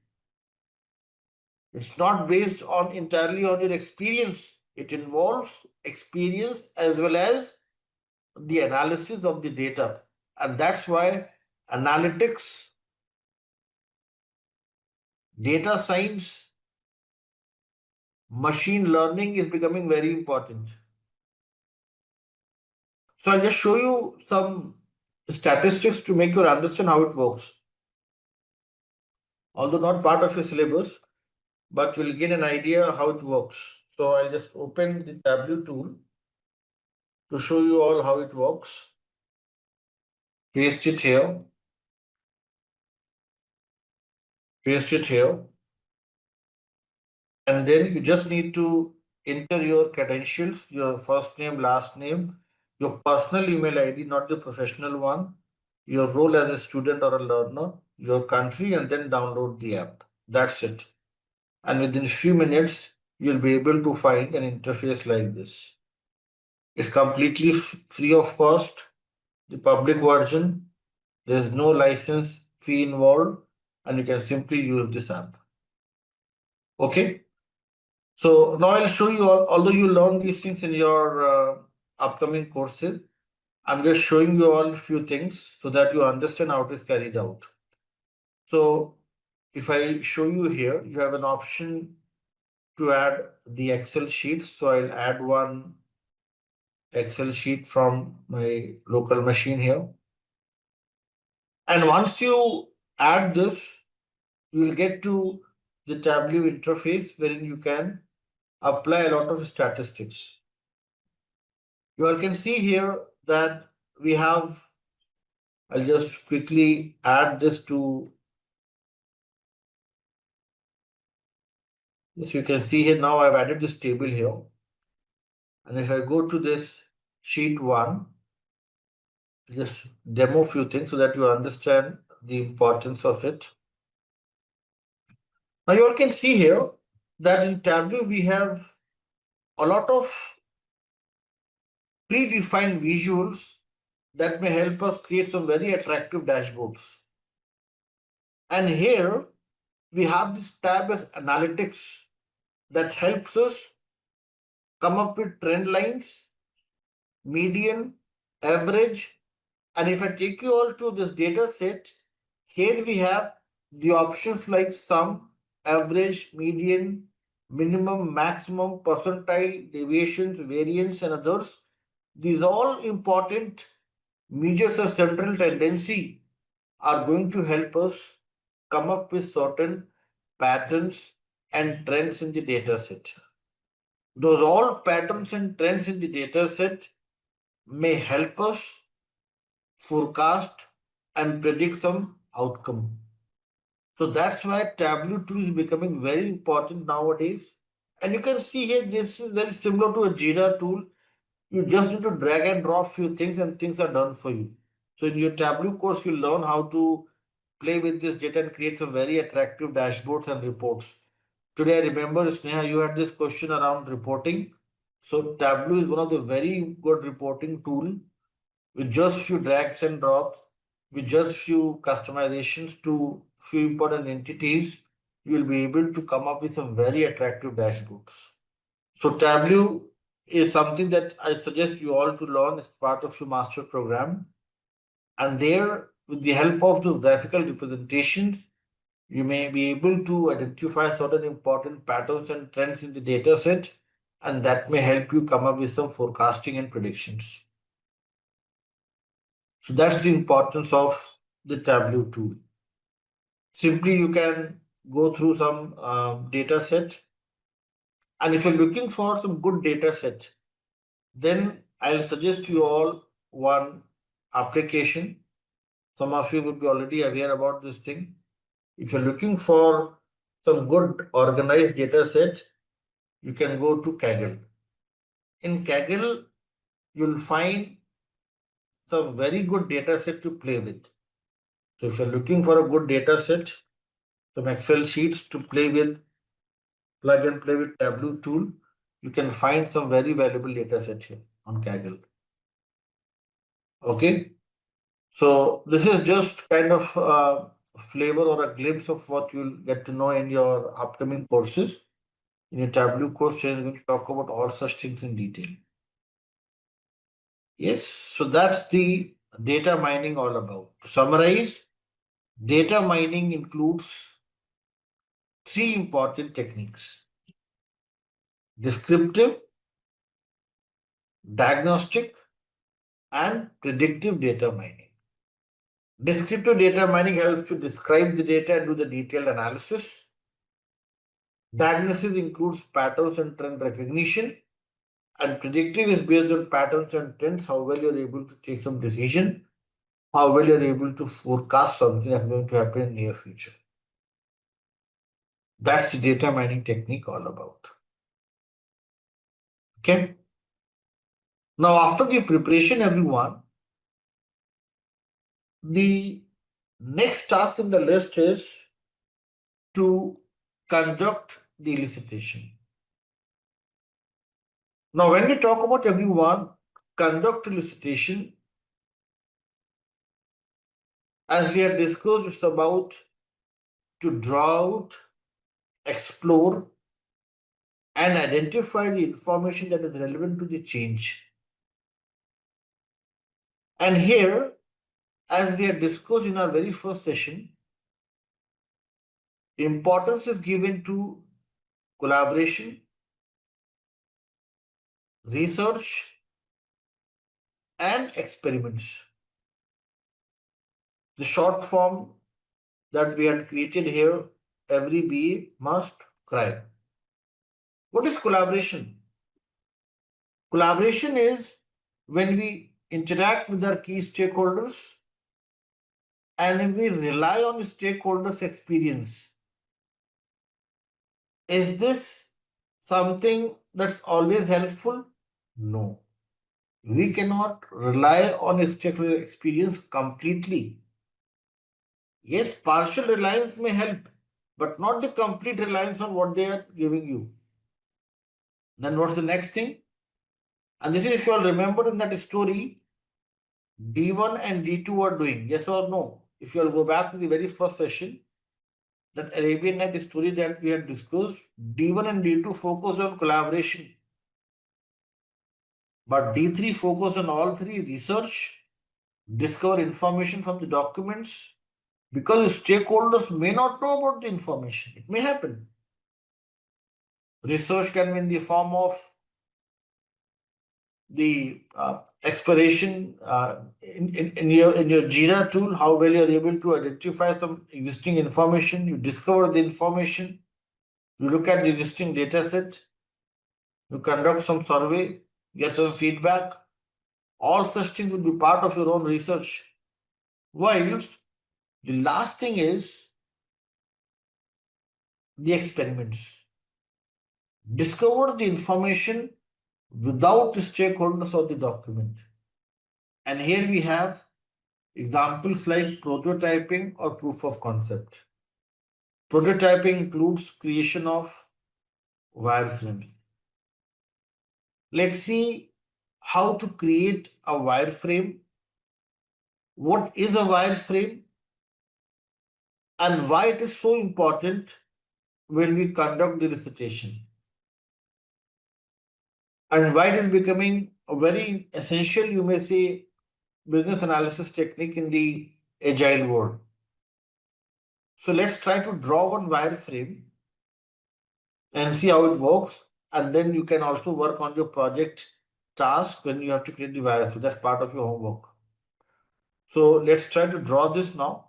It's not based on entirely on your experience. It involves experience as well as the analysis of the data. And that's why analytics, data science, machine learning is becoming very important. So I'll just show you some statistics to make you understand how it works. Although not part of your syllabus, but you'll get an idea how it works. So I'll just open the Tableau tool to show you all how it works. Paste it here. Paste it here. And then you just need to enter your credentials, your first name, last name, your personal email ID, not the professional one, your role as a student or a learner, your country, and then download the app. That's it. And within a few minutes, you'll be able to find an interface like this. It's completely free of cost, the public version. There's no license fee involved, and you can simply use this app. Okay. So now I'll show you all, although you learn these things in your upcoming courses, I'm just showing you all a few things so that you understand how it is carried out. So if I show you here, you have an option to add the Excel sheets. So I'll add one Excel sheet from my local machine here. And once you add this, you will get to the Tableau interface wherein you can apply a lot of statistics. You all can see here that we have, I'll just quickly add this to, yes, you can see here now I've added this table here. And if I go to this sheet 1, just demo a few things so that you understand the importance of it. Now you all can see here that in Tableau we have a lot of predefined visuals that may help us create some very attractive dashboards. And here we have this tab as analytics that helps us come up with trend lines, median, average. And if I take you all to this data set, here we have the options like sum, average, median, minimum, maximum, percentile, deviations, variance, and others. These all important measures of central tendency are going to help us come up with certain patterns and trends in the data set. Those all patterns and trends in the data set may help us forecast and predict some outcome. So that's why Tableau tool is becoming very important nowadays. And you can see here, this is very similar to a JIRA tool. You just need to drag and drop few things and things are done for you. So in your Tableau course, you learn how to play with this data and create some very attractive dashboards and reports. Today, I remember, Sneha, you had this question around reporting. So Tableau is one of the very good reporting tool with just few drags and drops, with just few customizations to few important entities, you will be able to come up with some very attractive dashboards. So Tableau is something that I suggest you all to learn as part of your master program. And there, with the help of those graphical representations, you may be able to identify certain important patterns and trends in the data set, and that may help you come up with some forecasting and predictions. So that's the importance of the Tableau tool. Simply, you can go through some data set, and if you're looking for some good data set, then I'll suggest you all one application. Some of you would be already aware about this thing. If you're looking for some good organized data set, you can go to Kaggle. In Kaggle, you'll find some very good data set to play with. So if you're looking for a good data set, some Excel sheets to play with, plug and play with Tableau tool, you can find some very valuable data set here on Kaggle. Okay. So this is just kind of a flavor or a glimpse of what you'll get to know in your upcoming courses. In your Tableau course, we're going to talk about all such things in detail. Yes, so that's the data mining all about. To summarize, data mining includes three important techniques: descriptive, diagnostic, and predictive data mining. Descriptive data mining helps you describe the data and do the detailed analysis. Diagnosis includes patterns and trend recognition. And predictive is based on patterns and trends, how well you're able to take some decision, how well you're able to forecast something that's going to happen in near future. That's the data mining technique all about. Okay. Now, after the preparation, everyone, the next task in the list is to conduct the elicitation. Now, when we talk about everyone, conduct elicitation, as we had discussed, it's about to draw out, explore, and identify the information that is relevant to the change. And here, as we had discussed in our very first session, importance is given to collaboration, research, and experiments. The short form that we had created here, every BA must cry. What is collaboration? Collaboration is when we interact with our key stakeholders and we rely on stakeholders' experience. Is this something that's always helpful? No. We cannot rely on stakeholder experience completely. Yes, partial reliance may help, but not the complete reliance on what they are giving you. Then what's the next thing? And this is, if you all remember in that story, D1 and D2 are doing, yes or no? If you all go back to the very first session, that Arabian Night story that we had discussed, D1 and D2 focused on collaboration. But D3 focused on all three: research, discover information from the documents, because stakeholders may not know about the information. It may happen. Research can be in the form of the exploration in your JIRA tool, how well you're able to identify some existing information, you discover the information, you look at the existing data set, You conduct some survey, get some feedback. All such things will be part of your own research. Whilst the last thing is the experiments. Discover the information without the stakeholders or the document. And here we have examples like prototyping or proof of concept. Prototyping includes creation of wireframes. Let's see how to create a wireframe. What is a wireframe and why it is so important when we conduct the recitation, and why it is becoming a very essential, you may say, business analysis technique in the agile world. So let's try to draw one wireframe and see how it works. And then you can also work on your project task when you have to create the wireframe. That's part of your homework. So let's try to draw this now.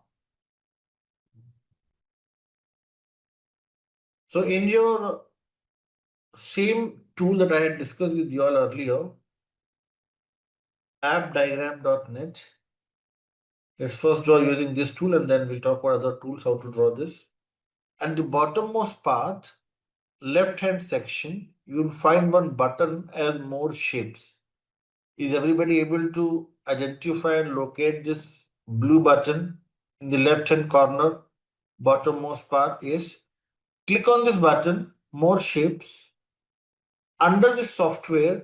So in your same tool that I had discussed with you all earlier, appdiagram.net, let's first draw using this tool and then we'll talk about other tools, how to draw this. At the bottommost part, left hand section, you'll find one button as more shapes. Is everybody able to identify and locate this blue button in the left hand corner, bottommost part? Yes. Click on this button, more shapes. Under this software,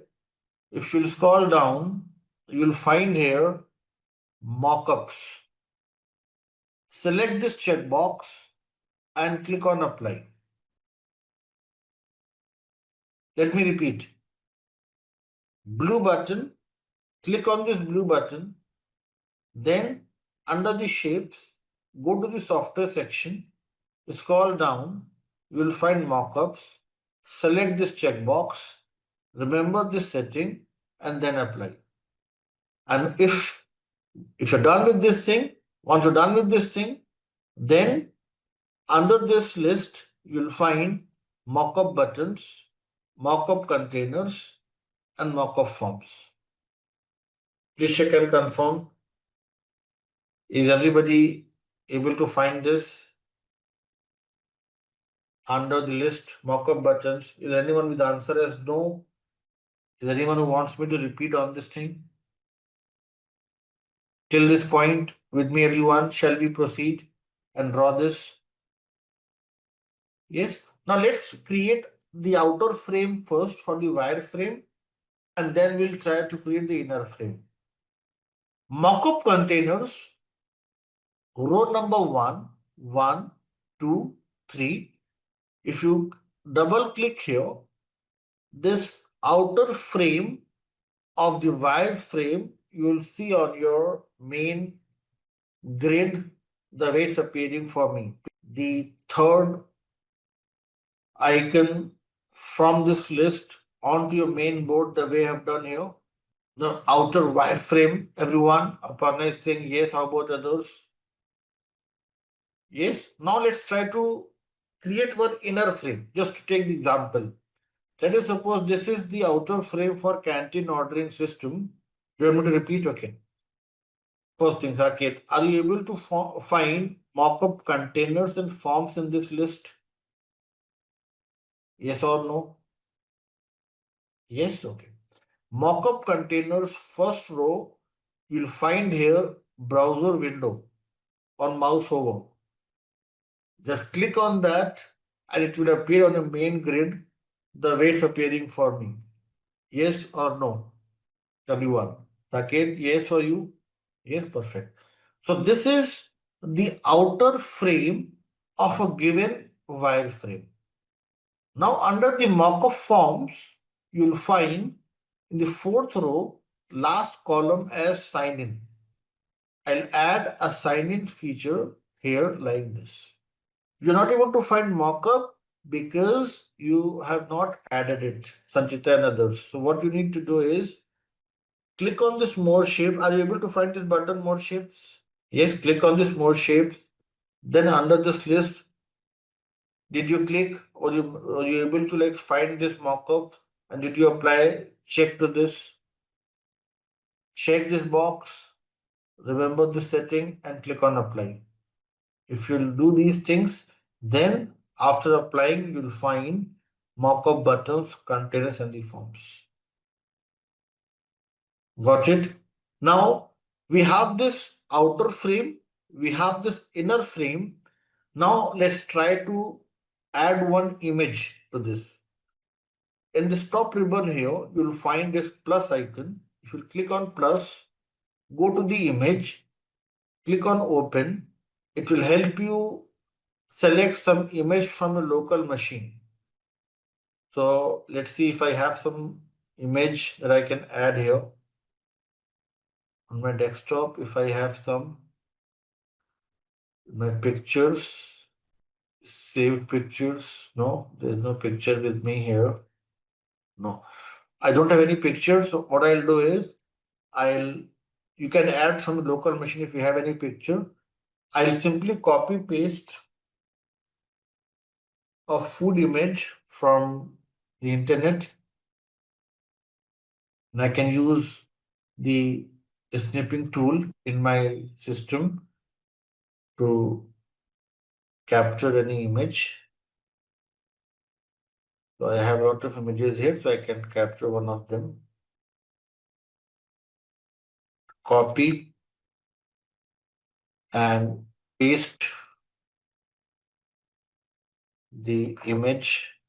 if you'll scroll down, you'll find here mockups. Select this checkbox and click on apply. Let me repeat. Blue button, click on this blue button. Then under the shapes, go to the software section, scroll down, you will find mockups. Select this checkbox, remember this setting, and then apply. And if you're done with this thing, once you're done with this thing, then under this list, you'll find mockup buttons, mockup containers, and mockup forms. Please check and confirm. Is everybody able to find this under the list, mockup buttons? Is there anyone with the answer as no? Is there anyone who wants me to repeat on this thing? Till this point, with me everyone, shall we proceed and draw this? Yes. Now let's create the outer frame first for the wireframe, and then we'll try to create the inner frame. Mockup containers, row number 1, 1, 2, 3. If you double click here, this outer frame of the wireframe, you will see on your main grid the way it's appearing for me. The third icon from this list onto your main board, the way I have done here. The outer wireframe, everyone. Aparna is saying yes. How about others? Yes. Now let's try to create one inner frame. Just to take the example. Let us suppose this is the outer frame for canteen ordering system. You want me to repeat? Okay. First thing, Saket, are you able to find mockup containers and forms in this list? Yes or no? Yes, okay. Mockup containers, first row, you'll find here browser window on mouse over. Just click on that and it will appear on the main grid the way it's appearing for me. Yes or no? Everyone. Saket, yes for you? Yes, perfect. So this is the outer frame of a given wireframe. Now under the mockup forms, you'll find in the fourth row, last column as sign in. I'll add a sign in feature here like this. You're not able to find mockup because you have not added it, Sanchita and others. So what you need to do is click on this more shape. Are you able to find this button, more shapes? Yes, click on this more shapes. Then under this list, did you click or you able to like find this mockup And did you apply? Check to this. Check this box. Remember the setting and click on apply. If you'll do these things, then after applying, you'll find mockup buttons, containers, and the forms. Got it? Now we have this outer frame, we have this inner frame. Now let's try to add one image to this. In this top ribbon here, you'll find this plus icon. If you click on plus, go to the image, click on open. It will help you select some image from a local machine. So let's see if I have some image that I can add here on my desktop. If I have some, my pictures, saved pictures. No, there's no picture with me here. No, I don't have any picture. So what I'll do is you can add from the local machine if you have any picture. I'll simply copy paste a food image from the internet, and I can use the snipping tool in my system to capture any image. So I have a lot of images here, so I can capture one of them. Copy and paste the image.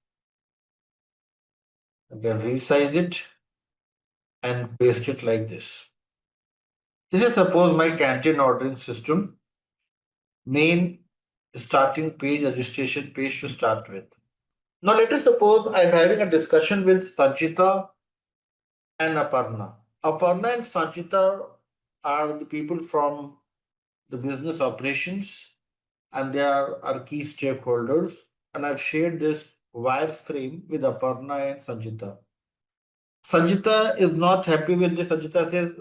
I can resize it and paste it like this. This is suppose my canteen ordering system. Main starting page, registration page to start with. Now let us suppose I'm having a discussion with Sanchita and Aparna. Aparna and Sanchita are the people from the business operations, and they are our key stakeholders. And I've shared this wireframe with Aparna and Sanchita. Sanchita is not happy with this. Sanchita says,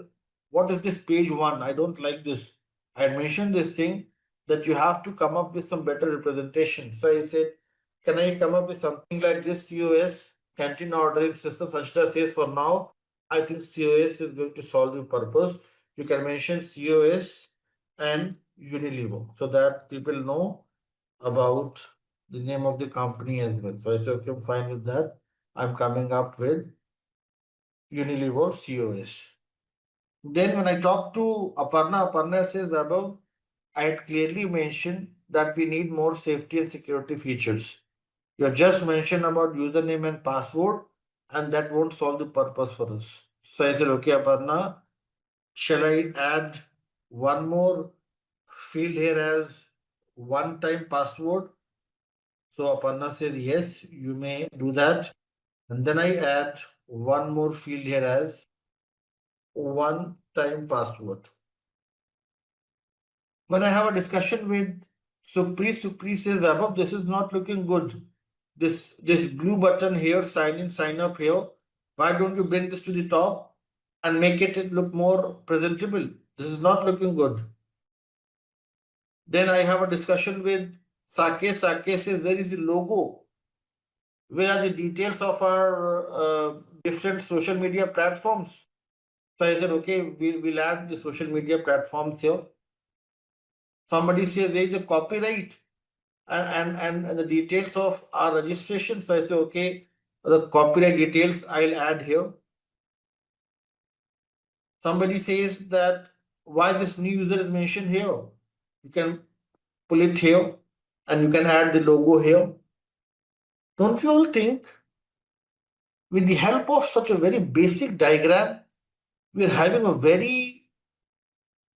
what is this page one? I don't like this. I had mentioned this thing that you have to come up with some better representation. So I said, can I come up with something like this? COS, canteen ordering system. Sanchita says, for now, I think COS is going to solve the purpose. You can mention COS and Unilever so that people know about the name of the company as well. So I said, okay, I'm fine with that. I'm coming up with Unilever COS. Then when I talk to Aparna says, Vaibhav, I had clearly mentioned that we need more safety and security features. You have just mentioned about username and password, and that won't solve the purpose for us. So I said, okay, Aparna, shall I add one more field here as one-time password? So Aparna says, yes, you may do that. And then I add one more field here as one-time password. When I have a discussion with Supri says, Vaibhav, this is not looking good. This blue button here, sign in, sign up here. Why don't you bring this to the top and make it look more presentable? This is not looking good. Then I have a discussion with Sake. Sake says, there is the logo. Where are the details of our different social media platforms? So I said, okay, we'll add the social media platforms here. Somebody says there is a copyright and the details of our registration. So I say, okay, the copyright details I'll add here. Somebody says that why this new user is mentioned here. You can pull it here and you can add the logo here. Don't you all think with the help of such a very basic diagram, we're having a very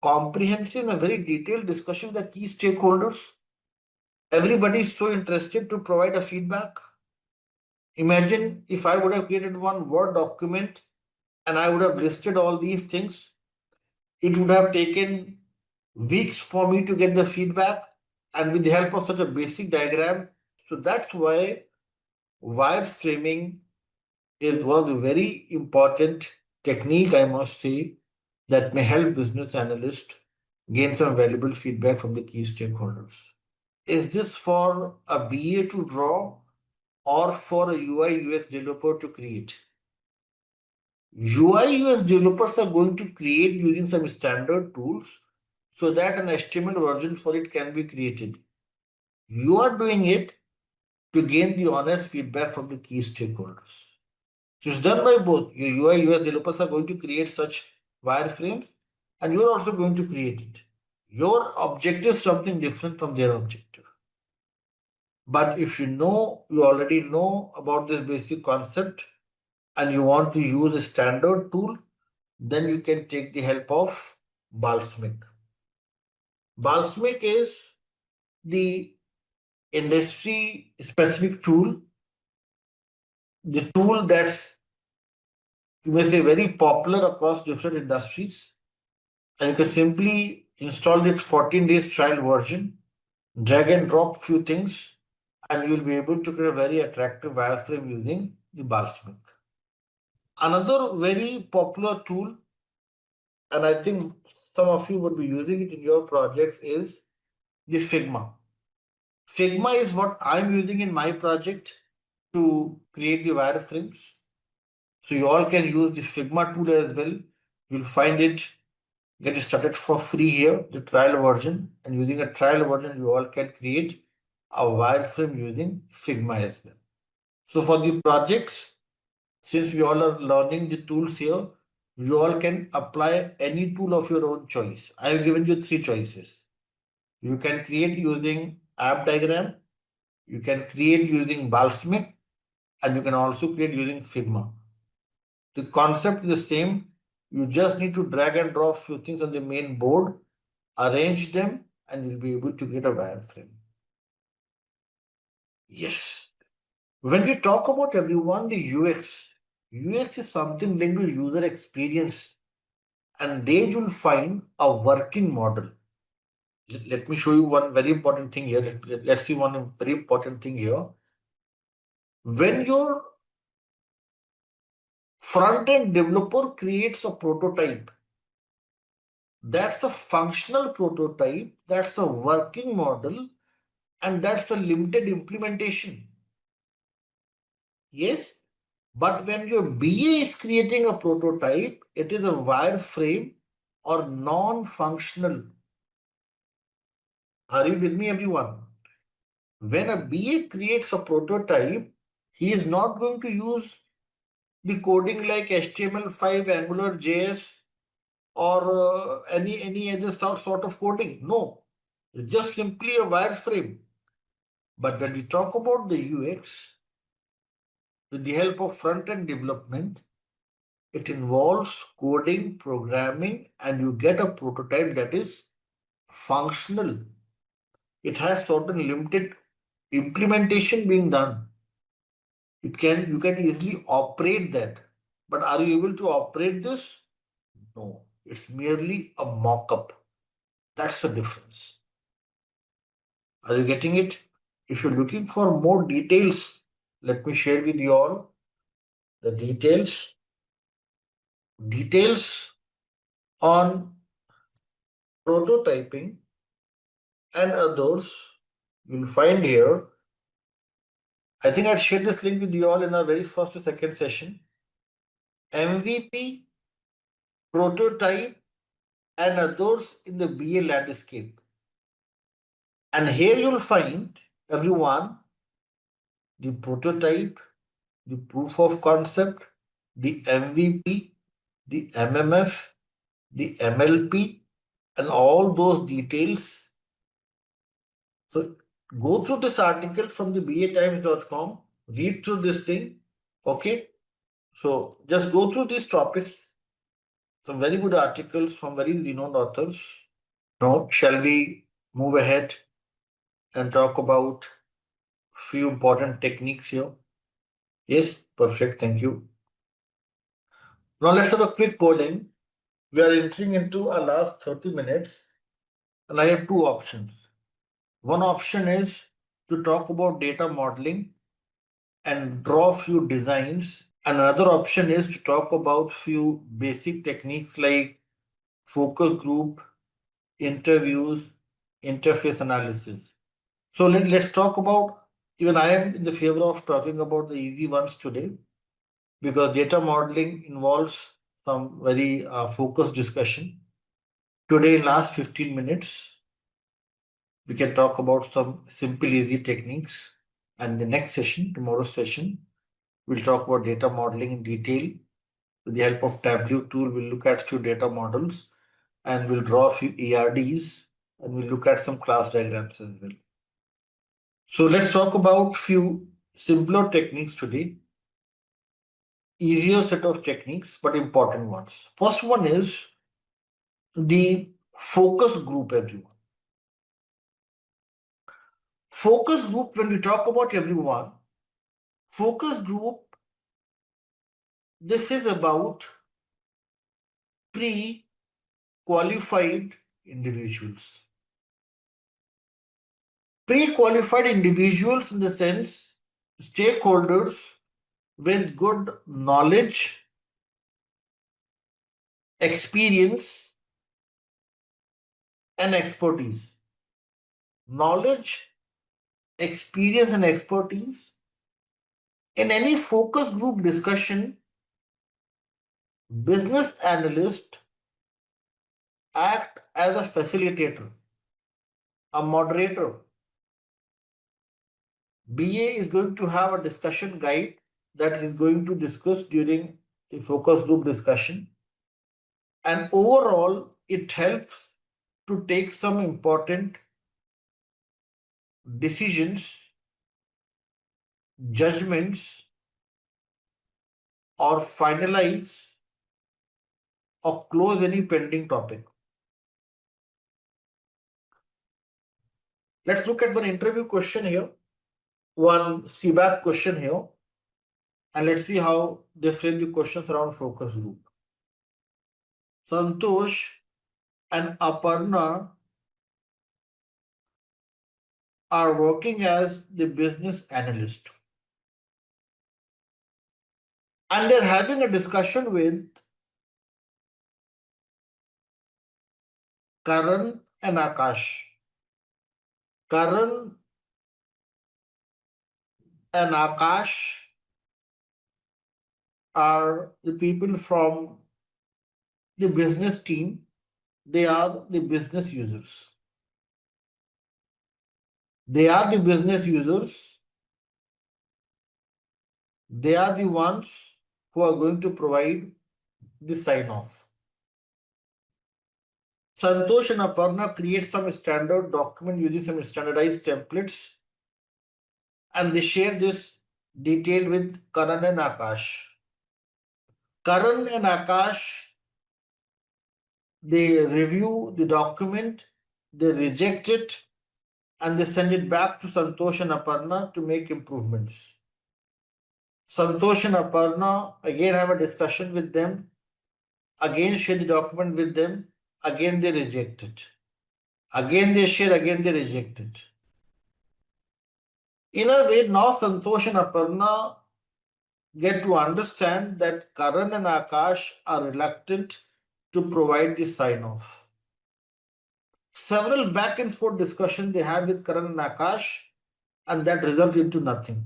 comprehensive and very detailed discussion with the key stakeholders? Everybody is so interested to provide a feedback. Imagine if I would have created one Word document and I would have listed all these things. It would have taken weeks for me to get the feedback, and with the help of such a basic diagram. So that's why wireframing is one of the very important technique, I must say, that may help business analysts gain some valuable feedback from the key stakeholders. Is this for a BA to draw or for a UI UX developer to create? UI UX developers are going to create using some standard tools so that an HTML version for it can be created. You are doing it to gain the honest feedback from the key stakeholders. So it's done by both. Your UI UX developers are going to create such wireframes and you're also going to create it. Your objective is something different from their objective. But if you already know about this basic concept and you want to use a standard tool, then you can take the help of Balsamiq. Balsamiq is the industry specific tool, the tool that's, you may say, very popular across different industries. And you can simply install it 14 days trial version, drag and drop few things, and you'll be able to create a very attractive wireframe using the Balsamiq. Another very popular tool, and I think some of you would be using it in your projects, is the Figma. Figma is what I'm using in my project to create the wireframes. So you all can use the Figma tool as well. You'll find it, get it started for free here, the trial version. And using a trial version, you all can create a wireframe using Figma as well. So for the projects, since we all are learning the tools here, you all can apply any tool of your own choice. I have given you 3 choices. You can create using app diagram, you can create using Balsamiq, and you can also create using Figma. The concept is the same. You just need to drag and drop few things on the main board, arrange them, and you'll be able to get a wireframe. Yes. When we talk about everyone, the UX is something linked to user experience, and there you'll find a working model. Let me show you one very important thing here. Let's see one very important thing here. When your front-end developer creates a prototype, that's a functional prototype, that's a working model, and that's a limited implementation. Yes, but when your BA is creating a prototype, it is a wireframe or non-functional. Are you with me, everyone? When a BA creates a prototype, he is not going to use the coding like HTML5, Angular JS, or any other sort of coding. No, it's just simply a wireframe. But when we talk about the UX, with the help of front-end development, it involves coding, programming, and you get a prototype that is functional. It has certain limited implementation being done. You can easily operate that. But are you able to operate this? No, it's merely a mock-up. That's the difference. Are you getting it? If you're looking for more details, let me share with you all the details. Details on prototyping and others you'll find here. I think I shared this link with you all in our very first or second session. MVP, prototype, and others in the BA landscape. And here you'll find, everyone, the prototype, the proof of concept, the MVP, the MMF, the MLP, and all those details. So go through this article from the batimes.com, read through this thing, okay? So just go through these topics, some very good articles from very renowned authors. Now, shall we move ahead and talk about few important techniques here? Yes, perfect, thank you. Now let's have a quick polling. We are entering into our last 30 minutes and I have 2 options. One option is to talk about data modeling and draw few designs. And another option is to talk about few basic techniques like focus group, interviews, interface analysis. So let's talk about, even I am in the favor of talking about the easy ones today. because data modeling involves some very focused discussion. Today, in last 15 minutes, we can talk about some simple, easy techniques. And the next session, tomorrow's session, we'll talk about data modeling in detail. With the help of Tableau tool, we'll look at few data models and we'll draw a few ERDs and we'll look at some class diagrams as well. So let's talk about few simpler techniques today. Easier set of techniques, but important ones. First one is the focus group, everyone. Focus group, when we talk about everyone, focus group, this is about pre-qualified individuals. Pre-qualified individuals in the sense stakeholders with good knowledge, experience, and expertise. Knowledge, experience, and expertise. In any focus group discussion, business analyst act as a facilitator, a moderator. BA is going to have a discussion guide that is going to discuss during the focus group discussion. And overall, it helps to take some important decisions, judgments, or finalize or close any pending topic. Let's look at one interview question here, one CBAP question here, and let's see how they frame the questions around focus group. Santosh and Aparna are working as the business analyst. And they're having a discussion with Karan and Akash. Karan and Akash are the people from the business team. They are the business users. They are the business users. They are the ones who are going to provide the sign-off. Santosh and Aparna create some standard document using some standardized templates, and they share this detail with Karan and Akash. Karan and Akash, they review the document, they reject it, and they send it back to Santosh and Aparna to make improvements. Santosh and Aparna again have a discussion with them, again share the document with them, again they reject it. Again they share, again they reject it. In a way, now Santosh and Aparna get to understand that Karan and Akash are reluctant to provide the sign-off. Several back and forth discussions they have with Karan and Akash, and that result into nothing.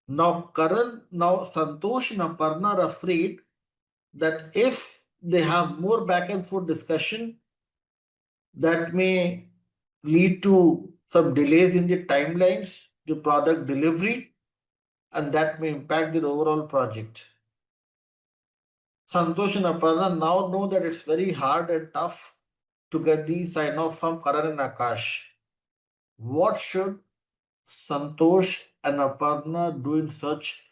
Now Santosh and Aparna are afraid that if they have more back and forth discussion, that may lead to some delays in the timelines, the product delivery, and that may impact the overall project. Santosh and Aparna now know that it's very hard and tough to get the sign-off from Karan and Akash. What should Santosh and Aparna do in such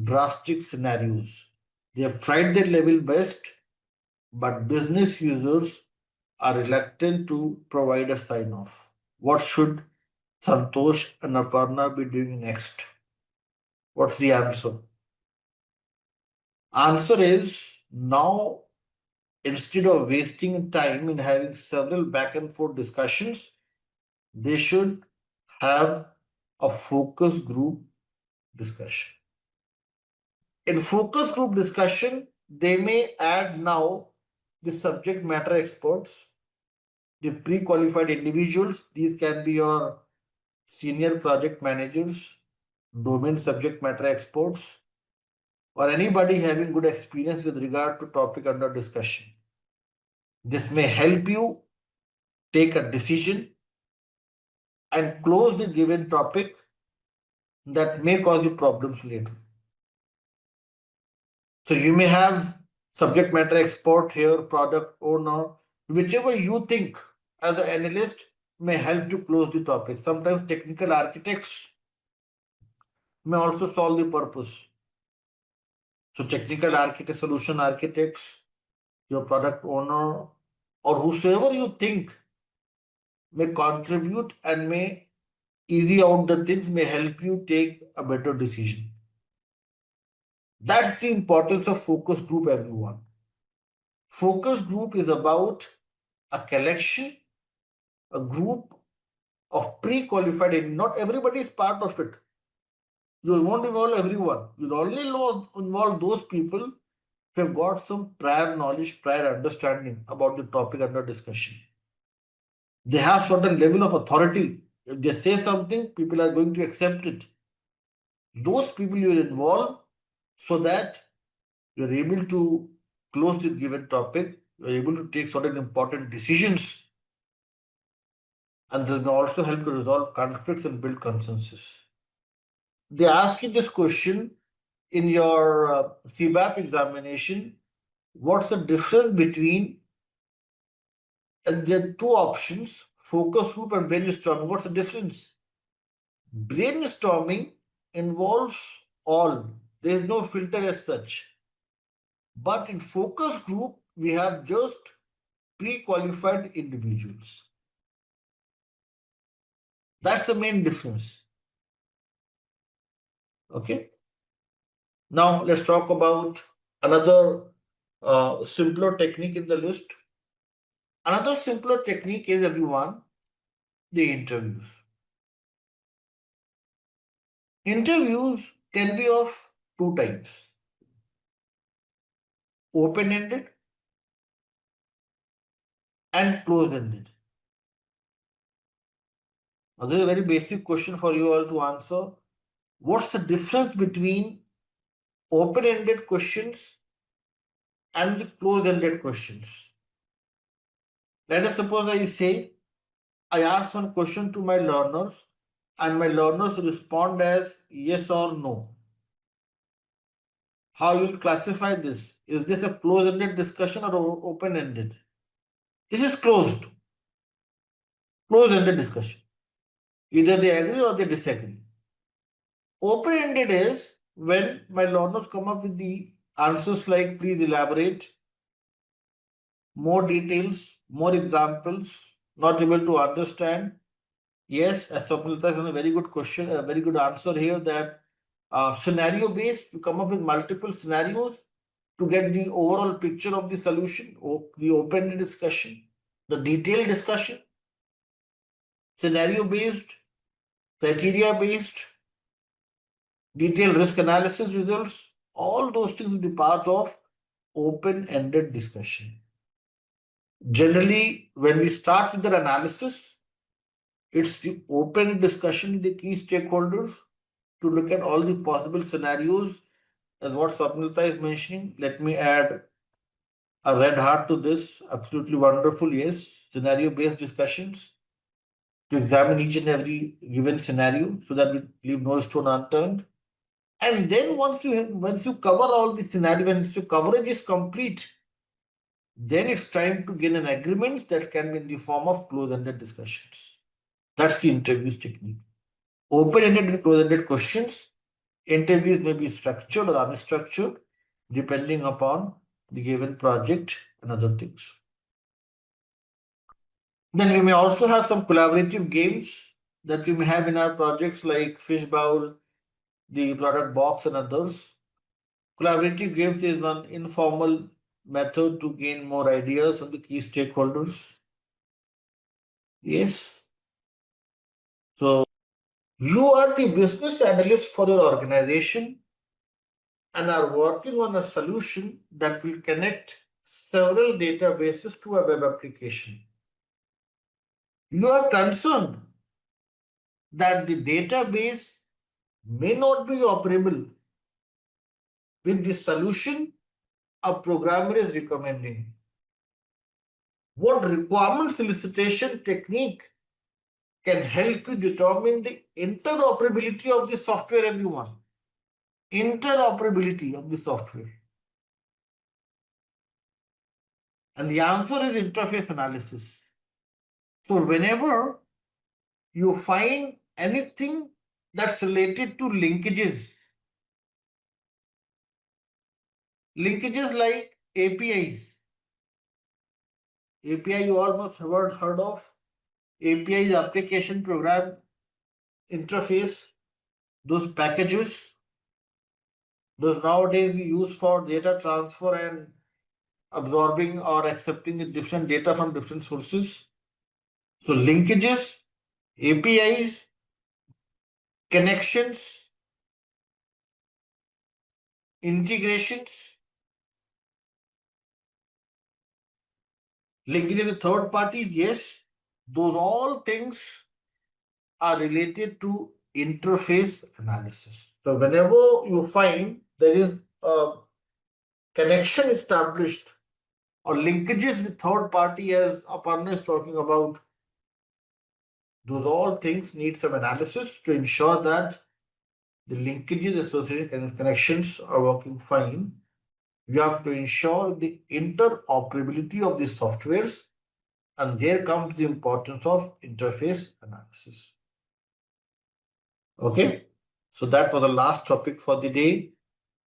drastic scenarios? They have tried their level best, but business users are reluctant to provide a sign-off. What should Santosh and Aparna be doing next? What's the answer? Answer is, now instead of wasting time in having several back and forth discussions, they should have a focus group discussion. In focus group discussion, they may add now the subject matter experts, the pre-qualified individuals. These can be your senior project managers, domain subject matter experts, or anybody having good experience with regard to topic under discussion. This may help you take a decision and close the given topic that may cause you problems later. So you may have subject matter expert here, product owner, whichever you think as an analyst may help to close the topic. Sometimes technical architects may also solve the purpose. So technical architects, solution architects, your product owner, or whosoever you think may contribute and may easy out the things, may help you take a better decision. That's the importance of focus group, everyone. Focus group is about a collection, a group of pre-qualified, not everybody is part of it. You won't involve everyone. You'll only involve those people who have got some prior knowledge, prior understanding about the topic under discussion. They have certain level of authority. If they say something, people are going to accept it. Those people you involve so that you're able to close the given topic, you're able to take certain important decisions, and they may also help to resolve conflicts and build consensus. They ask you this question in your CBAP examination: what's the difference between, and there are two options, focus group and brainstorming. What's the difference? Brainstorming involves all. There is no filter as such. But in focus group, we have just pre-qualified individuals. That's the main difference. Okay. Now let's talk about another simpler technique in the list. Another simpler technique is, everyone, the interviews. Interviews can be of two types: open-ended and closed-ended. Now, this is a very basic question for you all to answer. What's the difference between open-ended questions and the closed-ended questions? Let us suppose I say, I ask one question to my learners and my learners respond as yes or no. How you will classify this? Is this a closed-ended discussion or open-ended? This is closed. Closed-ended discussion. Either they agree or they disagree. Open-ended is when my learners come up with the answers like, please elaborate, more details, more examples, not able to understand. Yes, as Swapnilata has a very good question, a very good answer here, that scenario based, you come up with multiple scenarios to get the overall picture of the solution, or the open discussion, the detailed discussion, scenario based, criteria based, detailed risk analysis results, all those things will be part of open-ended discussion. Generally, when we start with the analysis, it's the open discussion with the key stakeholders to look at all the possible scenarios, as what Swapnilata is mentioning. Let me add a red heart to this. Absolutely wonderful, yes. Scenario-based discussions to examine each and every given scenario so that we leave no stone unturned. And then once you cover all the scenario, once your coverage is complete, then it's time to gain an agreement that can be in the form of closed-ended discussions. That's the interviews technique. Open-ended and closed-ended questions. Interviews may be structured or unstructured, depending upon the given project and other things. Then we may also have some collaborative games that we may have in our projects like Fishbowl, the product box, and others. Collaborative games is one informal method to gain more ideas from the key stakeholders. Yes. So you are the business analyst for your organization and are working on a solution that will connect several databases to a web application. You are concerned that the database may not be operable with the solution a programmer is recommending. What requirements elicitation technique can help you determine the interoperability of the software, everyone? Interoperability of the software. And the answer is interface analysis. So whenever you find anything that's related to linkages like APIs. API you all must have heard of. API is application program interface. Those packages, those nowadays we use for data transfer and absorbing or accepting the different data from different sources. So linkages, APIs, connections, integrations, linking with third parties, yes, those all things are related to interface analysis. So whenever you find there is a connection established or linkages with third party, as Aparna is talking about, those all things need some analysis to ensure that the linkages, association and connections are working fine. You have to ensure the interoperability of the softwares, and there comes the importance of interface analysis. Okay, so that was the last topic for the day.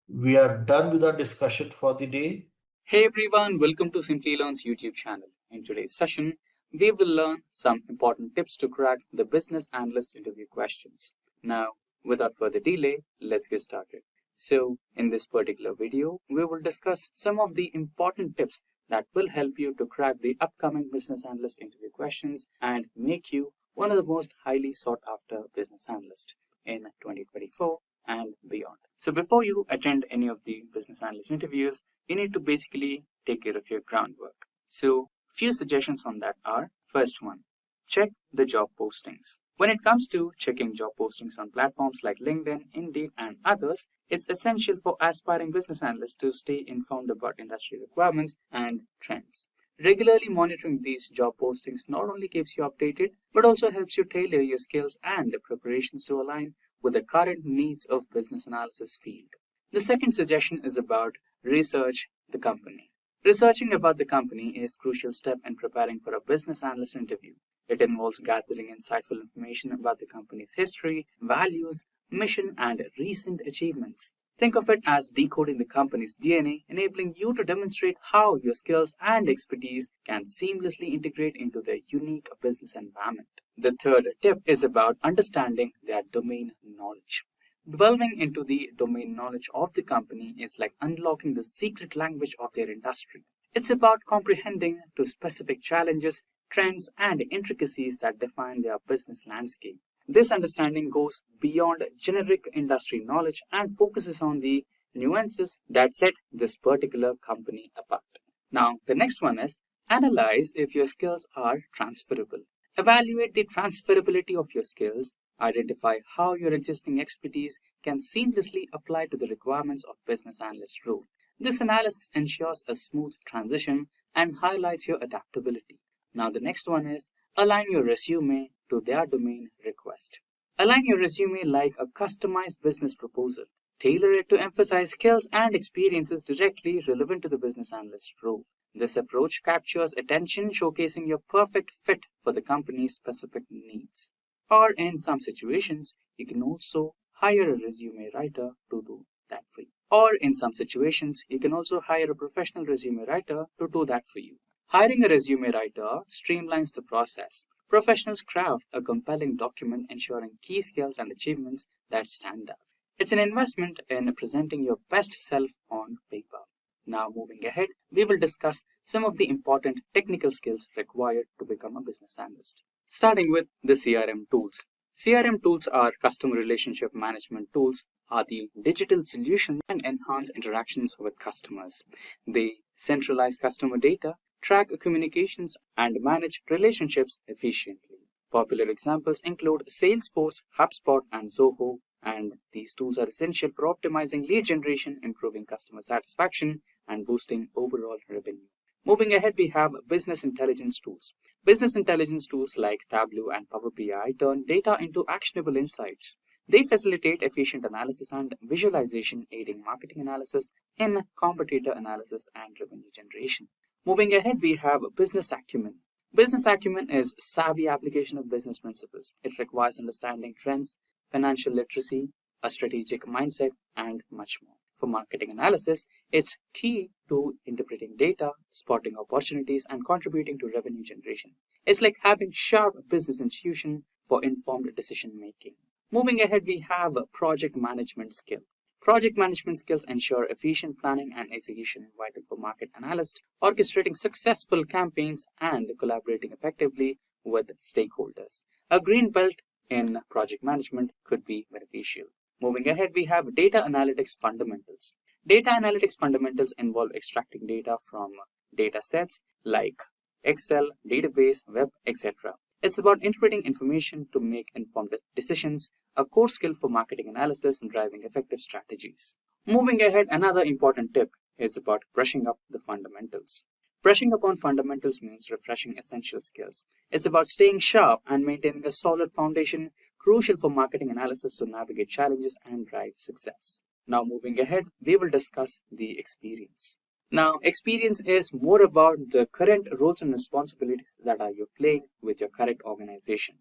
We are done with our discussion for the day. Hey everyone, welcome to Simplilearn's YouTube channel. In today's session, we will learn some important tips to crack the business analyst interview questions. Now, without further delay, let's get started. So, in this particular video, we will discuss some of the important tips that will help you to crack the upcoming business analyst interview questions and make you one of the most highly sought after business analysts in 2024 and beyond. So before you attend any of the business analyst interviews, you need to basically take care of your groundwork. So few suggestions on that are, first one, check the job postings. When it comes to checking job postings on platforms like LinkedIn, Indeed, and others, it's essential for aspiring business analysts to stay informed about industry requirements and trends. Regularly monitoring these job postings not only keeps you updated, but also helps you tailor your skills and preparations to align with the current needs of business analysis field. The second suggestion is about research the company. Researching about the company is a crucial step in preparing for a business analyst interview. It involves gathering insightful information about the company's history, values, mission, and recent achievements. Think of it as decoding the company's DNA, enabling you to demonstrate how your skills and expertise can seamlessly integrate into their unique business environment. The third tip is about understanding their domain knowledge. Delving into the domain knowledge of the company is like unlocking the secret language of their industry. It's about comprehending to specific challenges, trends, and intricacies that define their business landscape. This understanding goes beyond generic industry knowledge and focuses on the nuances that set this particular company apart. Now, the next one is analyze if your skills are transferable. Evaluate the transferability of your skills. Identify how your existing expertise can seamlessly apply to the requirements of business analyst role. This analysis ensures a smooth transition and highlights your adaptability. Now, the next one is align your resume to their domain request. Align your resume like a customized business proposal. Tailor it to emphasize skills and experiences directly relevant to the business analyst role. This approach captures attention, showcasing your perfect fit for the company's specific needs. Or in some situations, you can also hire a resume writer to do that for you. Or in some situations, you can also hire a professional resume writer to do that for you. Hiring a resume writer streamlines the process. Professionals craft a compelling document ensuring key skills and achievements that stand out. It's an investment in presenting your best self on paper. Now, moving ahead, we will discuss some of the important technical skills required to become a business analyst. Starting with the CRM tools. CRM tools are customer relationship management tools, are the digital solutions and enhance interactions with customers. They centralize customer data, track communications, and manage relationships efficiently. Popular examples include Salesforce, HubSpot, and Zoho, And these tools are essential for optimizing lead generation, improving customer satisfaction, and boosting overall revenue. Moving ahead, we have business intelligence tools. Business intelligence tools like Tableau and Power BI turn data into actionable insights. They facilitate efficient analysis and visualization, aiding marketing analysis in competitor analysis and revenue generation. Moving ahead, we have business acumen. Business acumen is savvy application of business principles. It requires understanding trends, financial literacy, a strategic mindset, and much more. For marketing analysis, it's key to interpreting data, spotting opportunities, and contributing to revenue generation. It's like having sharp business intuition for informed decision making. Moving ahead, we have a project management skill. Project management skills ensure efficient planning and execution, vital for market analysts, orchestrating successful campaigns and collaborating effectively with stakeholders. A green belt in project management could be beneficial. Moving ahead, we have data analytics fundamentals. Data analytics fundamentals involve extracting data from data sets like Excel, database, web, etc. It's about interpreting information to make informed decisions, a core skill for marketing analysis and driving effective strategies. Moving ahead, another important tip is about brushing up the fundamentals. Brushing up on fundamentals means refreshing essential skills. It's about staying sharp and maintaining a solid foundation, crucial for marketing analysis to navigate challenges and drive success. Now moving ahead, we will discuss the experience. Now, experience is more about the current roles and responsibilities that are you playing with your current organization.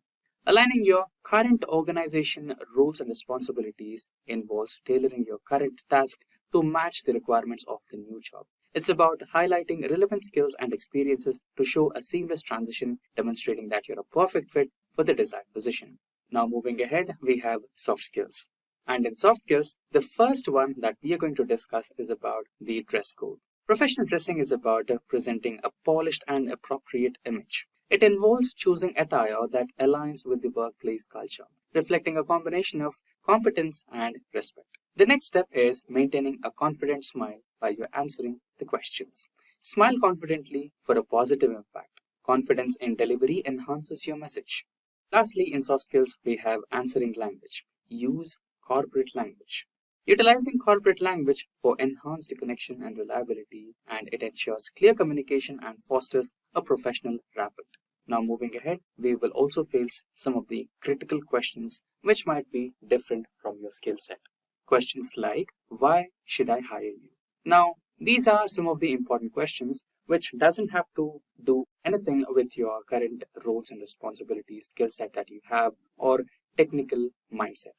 Aligning your current organization roles and responsibilities involves tailoring your current task to match the requirements of the new job. It's about highlighting relevant skills and experiences to show a seamless transition, demonstrating that you're a perfect fit for the desired position. Now moving ahead, we have soft skills. And in soft skills, the first one that we are going to discuss is about the dress code. Professional dressing is about presenting a polished and appropriate image. It involves choosing attire that aligns with the workplace culture, reflecting a combination of competence and respect. The next step is maintaining a confident smile while you're answering the questions. Smile confidently for a positive impact. Confidence in delivery enhances your message. Lastly, in soft skills, we have answering language. Use corporate language. Utilizing corporate language for enhanced connection and reliability, and it ensures clear communication and fosters a professional rapport. Now moving ahead, we will also face some of the critical questions which might be different from your skill set. Questions like, why should I hire you? Now, these are some of the important questions which doesn't have to do anything with your current roles and responsibilities, skill set that you have, or technical mindset.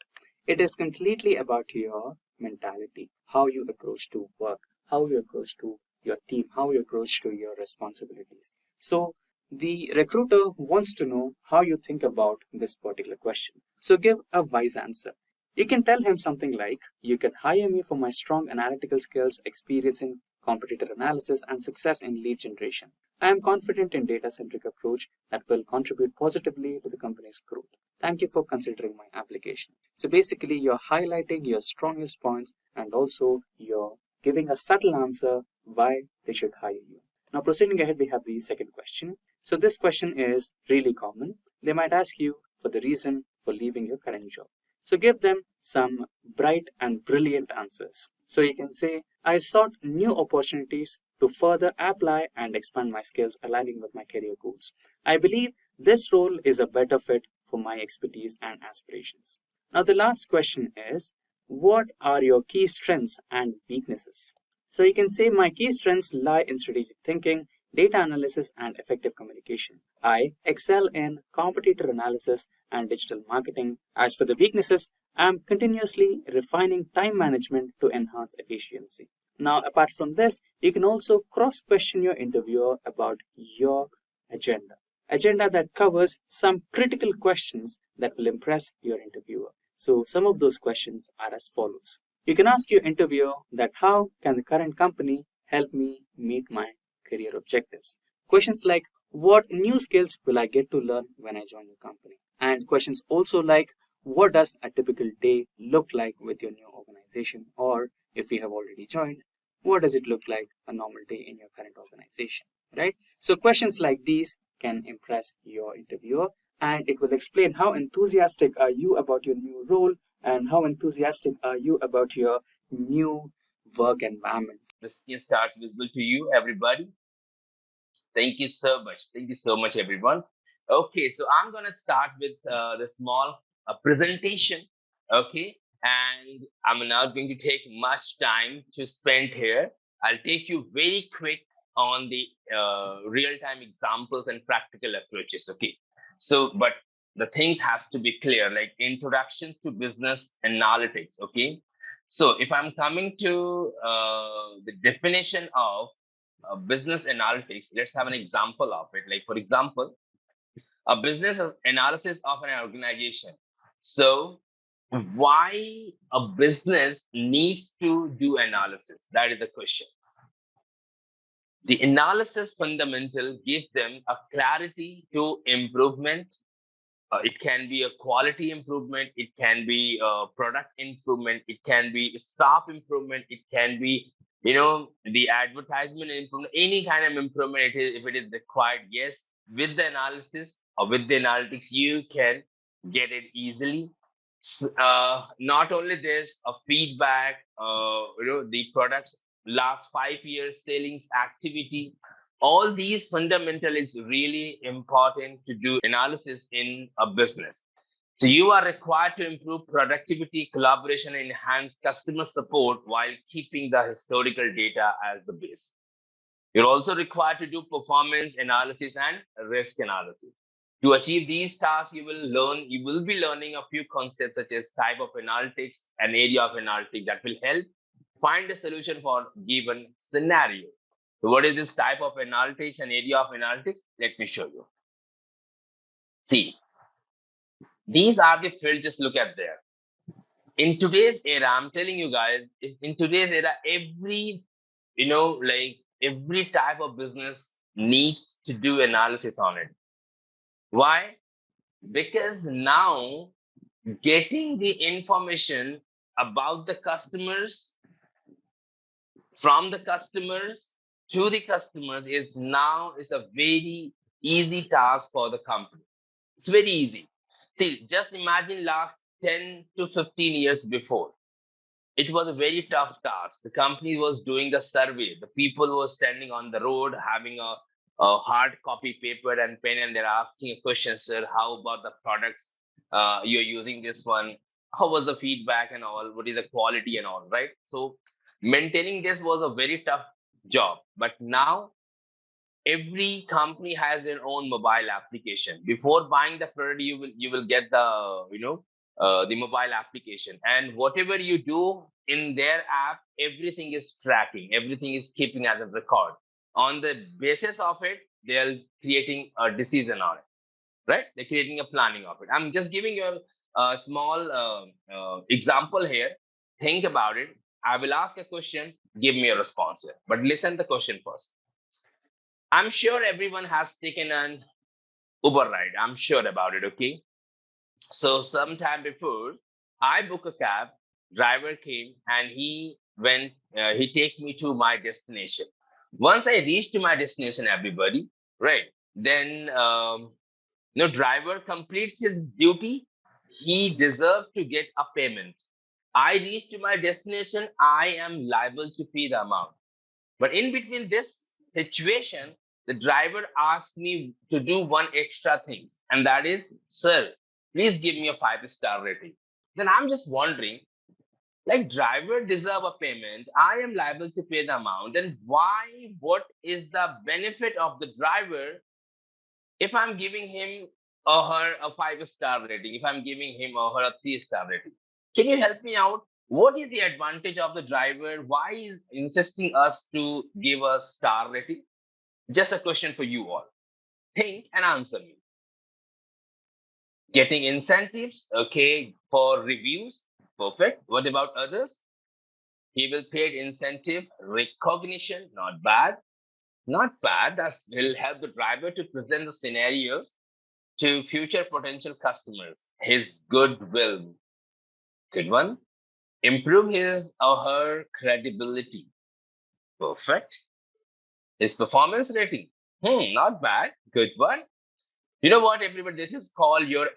It is completely about your mentality, how you approach to work, how you approach to your team, how you approach to your responsibilities. So the recruiter wants to know how you think about this particular question. So give a wise answer. You can tell him something like, you can hire me for my strong analytical skills, experience in competitor analysis, and success in lead generation. I am confident in data-centric approach that will contribute positively to the company's growth. Thank you for considering my application. So basically, you're highlighting your strongest points and also you're giving a subtle answer why they should hire you. Now proceeding ahead, we have the second question. So this question is really common. They might ask you for the reason for leaving your current job. So give them some bright and brilliant answers. So you can say, I sought new opportunities to further apply and expand my skills aligning with my career goals. I believe this role is a better fit for my expertise and aspirations. Now the last question is, what are your key strengths and weaknesses? So you can say my key strengths lie in strategic thinking, data analysis, and effective communication. I excel in competitor analysis and digital marketing. As for the weaknesses, I am continuously refining time management to enhance efficiency. Now, apart from this, you can also cross-question your interviewer about your agenda. Agenda that covers some critical questions that will impress your interviewer. So some of those questions are as follows. You can ask your interviewer that how can the current company help me meet my career objectives? Questions like, what new skills will I get to learn when I join your company? And questions also like, what does a typical day look like with your new organization? Or if you have already joined, what does it look like a normal day in your current organization, right? So questions like these can impress your interviewer, and it will explain how enthusiastic are you about your new role And how enthusiastic are you about your new work environment? The skin starts visible to you, everybody. Thank you so much. Thank you so much, everyone. Okay, so I'm gonna start with the small presentation. Okay, and I'm not going to take much time to spend here. I'll take you very quick on the real-time examples and practical approaches. Okay, so but the things has to be clear, like introduction to business analytics. Okay, so if I'm coming to the definition of business analytics, let's have an example of it. Like, for example, a business analysis of an organization. So, why a business needs to do analysis? That is the question. The analysis fundamental gives them a clarity to improvement. It can be a quality improvement. It can be a product improvement. It can be staff improvement. It can be, the advertisement improvement, any kind of improvement it is, if it is required. Yes, with the analysis or with the analytics, you can get it easily. Not only this, a feedback, the products last 5 years, sales activity, all these fundamental is really important to do analysis in a business. So you are required to improve productivity, collaboration, and enhance customer support while keeping the historical data as the base. You're also required to do performance analysis and risk analysis. To achieve these tasks, you will be learning a few concepts such as type of analytics and area of analytics that will help find a solution for given scenario. So what is this type of analytics and area of analytics? Let me show you. See, these are the fields, just look at there. In today's era, I'm telling you guys, in today's era, every type of business needs to do analysis on it. Why? Because now getting the information about the customers, from the customers to the customers is a very easy task for the company. It's very easy. See, just imagine last 10 to 15 years before. It was a very tough task. The company was doing the survey. The people were standing on the road having a hard copy paper and pen, and they're asking a question, sir, how about the products you're using this one? How was the feedback and all? What is the quality and all, right? So maintaining this was a very tough job. But now every company has their own mobile application. Before buying the product, you will get the mobile application, and whatever you do in their app, everything is tracking, everything is keeping as a record. On the basis of it, they are creating a decision on it, right? They're creating a planning of it. I'm just giving you a small example here. Think about it. I will ask a question, give me a response here, but listen the question first. I'm sure everyone has taken an Uber ride. I'm sure about it, okay? So sometime before I book a cab, driver came and he takes me to my destination. Once I reach to my destination, everybody, right? Then, driver completes his duty. He deserves to get a payment. I reach to my destination. I am liable to pay the amount. But in between this situation, the driver asked me to do one extra thing, and that is, sir, please give me a 5-star rating. Then I'm just wondering, like, driver deserve a payment, I am liable to pay the amount, then what is the benefit of the driver if I'm giving him or her a 5-star rating, if I'm giving him or her a 3-star rating? Can you help me out? What is the advantage of the driver? Why is insisting us to give a star rating? Just a question for you all. Think and answer me. Getting incentives, okay, for reviews, perfect. What about others? He will pay incentive, recognition, not bad. Not bad. That will help the driver to present the scenarios to future potential customers. His goodwill, good one. Improve his or her credibility, perfect. His performance rating, not bad, good one. You know what, everybody? This is called your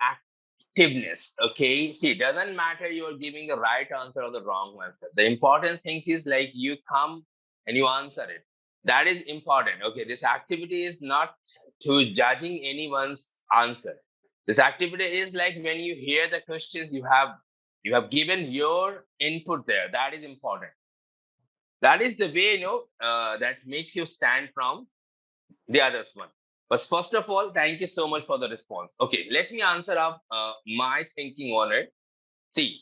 effectiveness. Okay, see, it doesn't matter you're giving the right answer or the wrong answer. The important thing is like you come and you answer it. That is important. Okay, this activity is not to judging anyone's answer. This activity is like when you hear the questions, you have given your input there. That is important. That is the way, that makes you stand from the others one. But first of all, thank you so much for the response. Okay, let me answer up my thinking on it. See,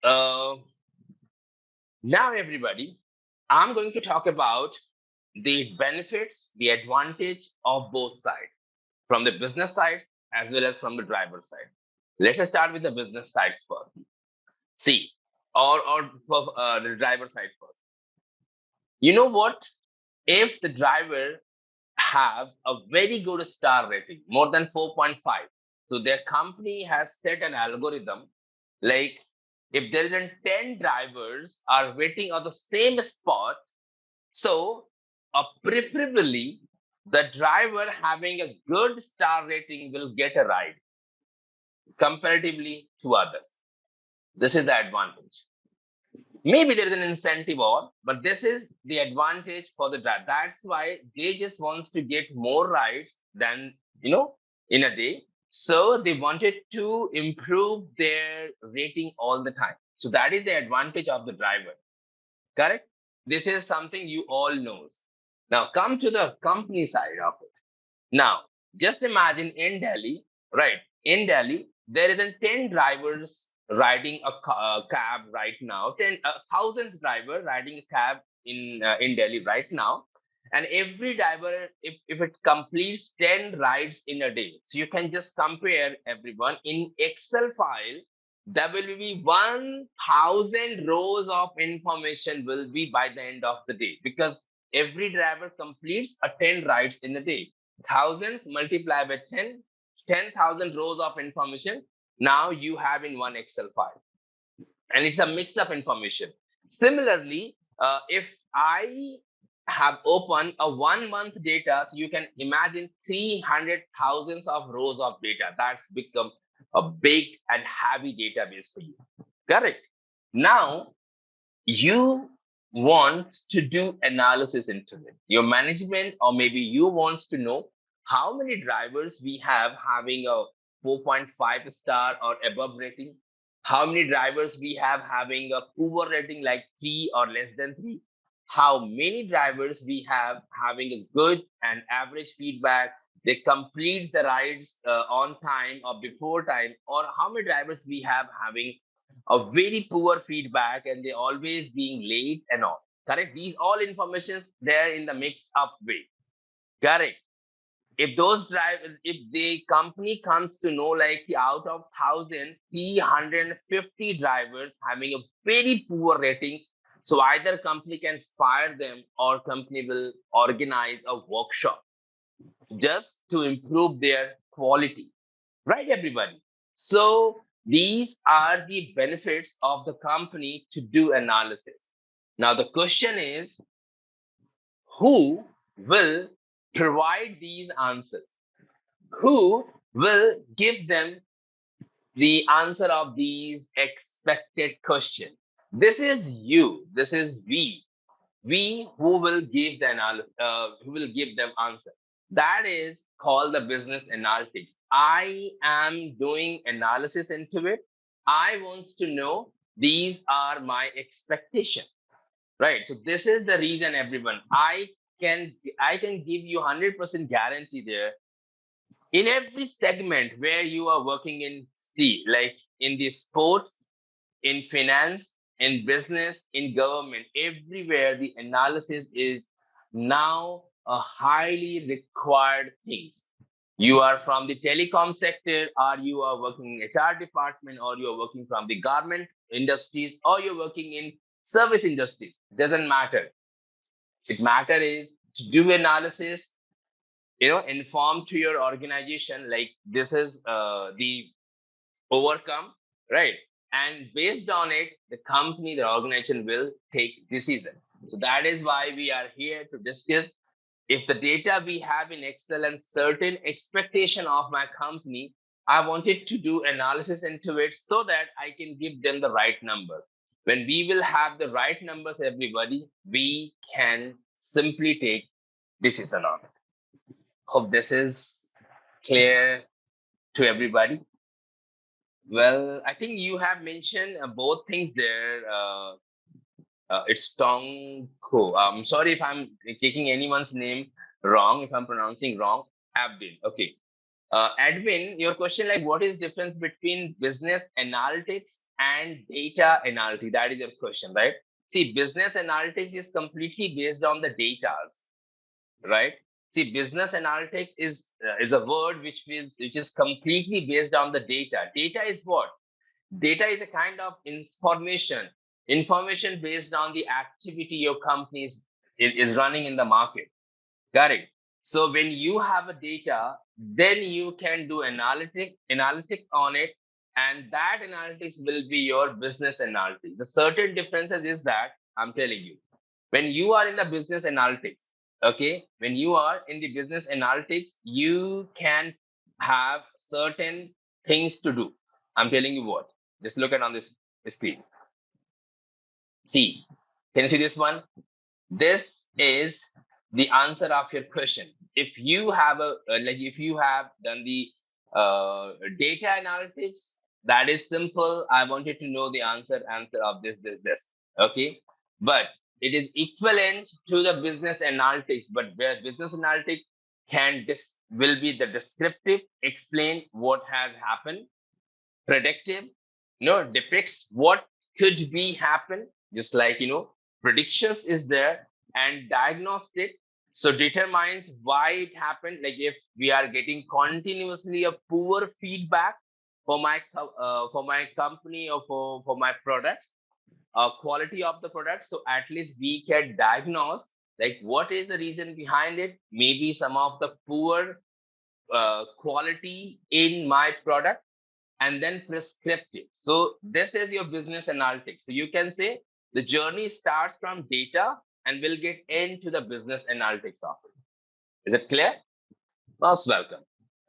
now everybody, I'm going to talk about the benefits, the advantage of both sides, from the business side as well as from the driver side. Let us start with the business side first. See, or the driver side first. You know what? If the driver have a very good star rating, more than 4.5, so their company has set an algorithm like if there is 10 drivers are waiting on the same spot, so preferably the driver having a good star rating will get a ride comparatively to others. This is the advantage. Maybe there is an incentive or, but this is the advantage for the driver. That's why they just wants to get more rides than, in a day. So they wanted to improve their rating all the time. So that is the advantage of the driver. Correct? This is something you all knows. Now come to the company side of it. Now, just imagine in Delhi, right? In Delhi, there isn't 10 drivers riding a cab right now, 10,000 driver riding a cab in Delhi right now. And every driver, if it completes 10 rides in a day, so you can just compare everyone in Excel file, there will be 1,000 rows of information will be by the end of the day because every driver completes a 10 rides in a day. Thousands multiplied by 10,000 rows of information now you have in one Excel file. And it's a mix of information. Similarly, if I have opened a 1 month data, so you can imagine 300,000 of rows of data. That's become a big and heavy database for you. Correct? Now, you want to do analysis into it. Your management or maybe you wants to know how many drivers we have having a 4.5 star or above rating, how many drivers we have having a poor rating like 3 or less than 3, how many drivers we have having a good and average feedback, they complete the rides on time or before time, or how many drivers we have having a very poor feedback and they always being late and all. Correct? These all information there in the mixed up way. Correct? If those drivers, if the company comes to know like out of 1,350 drivers having a very poor rating, so either company can fire them or company will organize a workshop just to improve their quality. Right, everybody? So these are the benefits of the company to do analysis. Now, the question is, who will provide these answers? Who will give them the answer of these expected questions? This is you. This is we. We who will give the who will give them answer. That is called the business analytics. I am doing analysis into it. I wants to know these are my expectation, right? So this is the reason, everyone. I can give you 100% guarantee there. In every segment where you are working in, like in the sports, in finance, in business, in government, everywhere the analysis is now a highly required things. You are from the telecom sector, or you are working in HR department, or you are working from the garment industries, or you're working in service industries. Doesn't matter. It matter is to do analysis, inform to your organization like this is the overcome, right? And based on it, the company, the organization will take decision. So that is why we are here to discuss if the data we have in Excel and certain expectation of my company, I wanted to do analysis into it so that I can give them the right number. When we will have the right numbers, everybody, we can simply take decision on it. Hope this is clear to everybody. Well, I think you have mentioned both things there. It's Tongko. I'm sorry if I'm taking anyone's name wrong, if I'm pronouncing wrong. Abdin. Okay. Edwin, your question, like what is difference between business analytics and data analytics? That is your question, right? See, business analytics is completely based on the datas, right? See, business analytics is a word which is completely based on the data. Data is what? Data is a kind of information based on the activity your company is running in the market. Correct. So when you have a data, then you can do analytic on it, and that analytics will be your business analytics. The certain differences is that I'm telling you, when you are in the business analytics, okay, when you are in the business analytics, you can have certain things to do. I'm telling you what. Just look at on this screen. See, can you see this one? This is the answer of your question. If you have if you have done the data analytics, that is simple. I wanted to know the answer of this. Okay, but it is equivalent to the business analytics. But where business analytics will be the descriptive, explain what has happened, predictive, depicts what could be happen, just like predictions is there, and diagnostic, so determines why it happened. Like if we are getting continuously a poor feedback for my company or for my products, quality of the product, so at least we can diagnose like what is the reason behind it. Maybe some of the poor quality in my product, and then prescriptive. So this is your business analytics. So you can say the journey starts from data and will get into the business analytics of it. Is it clear? Most welcome.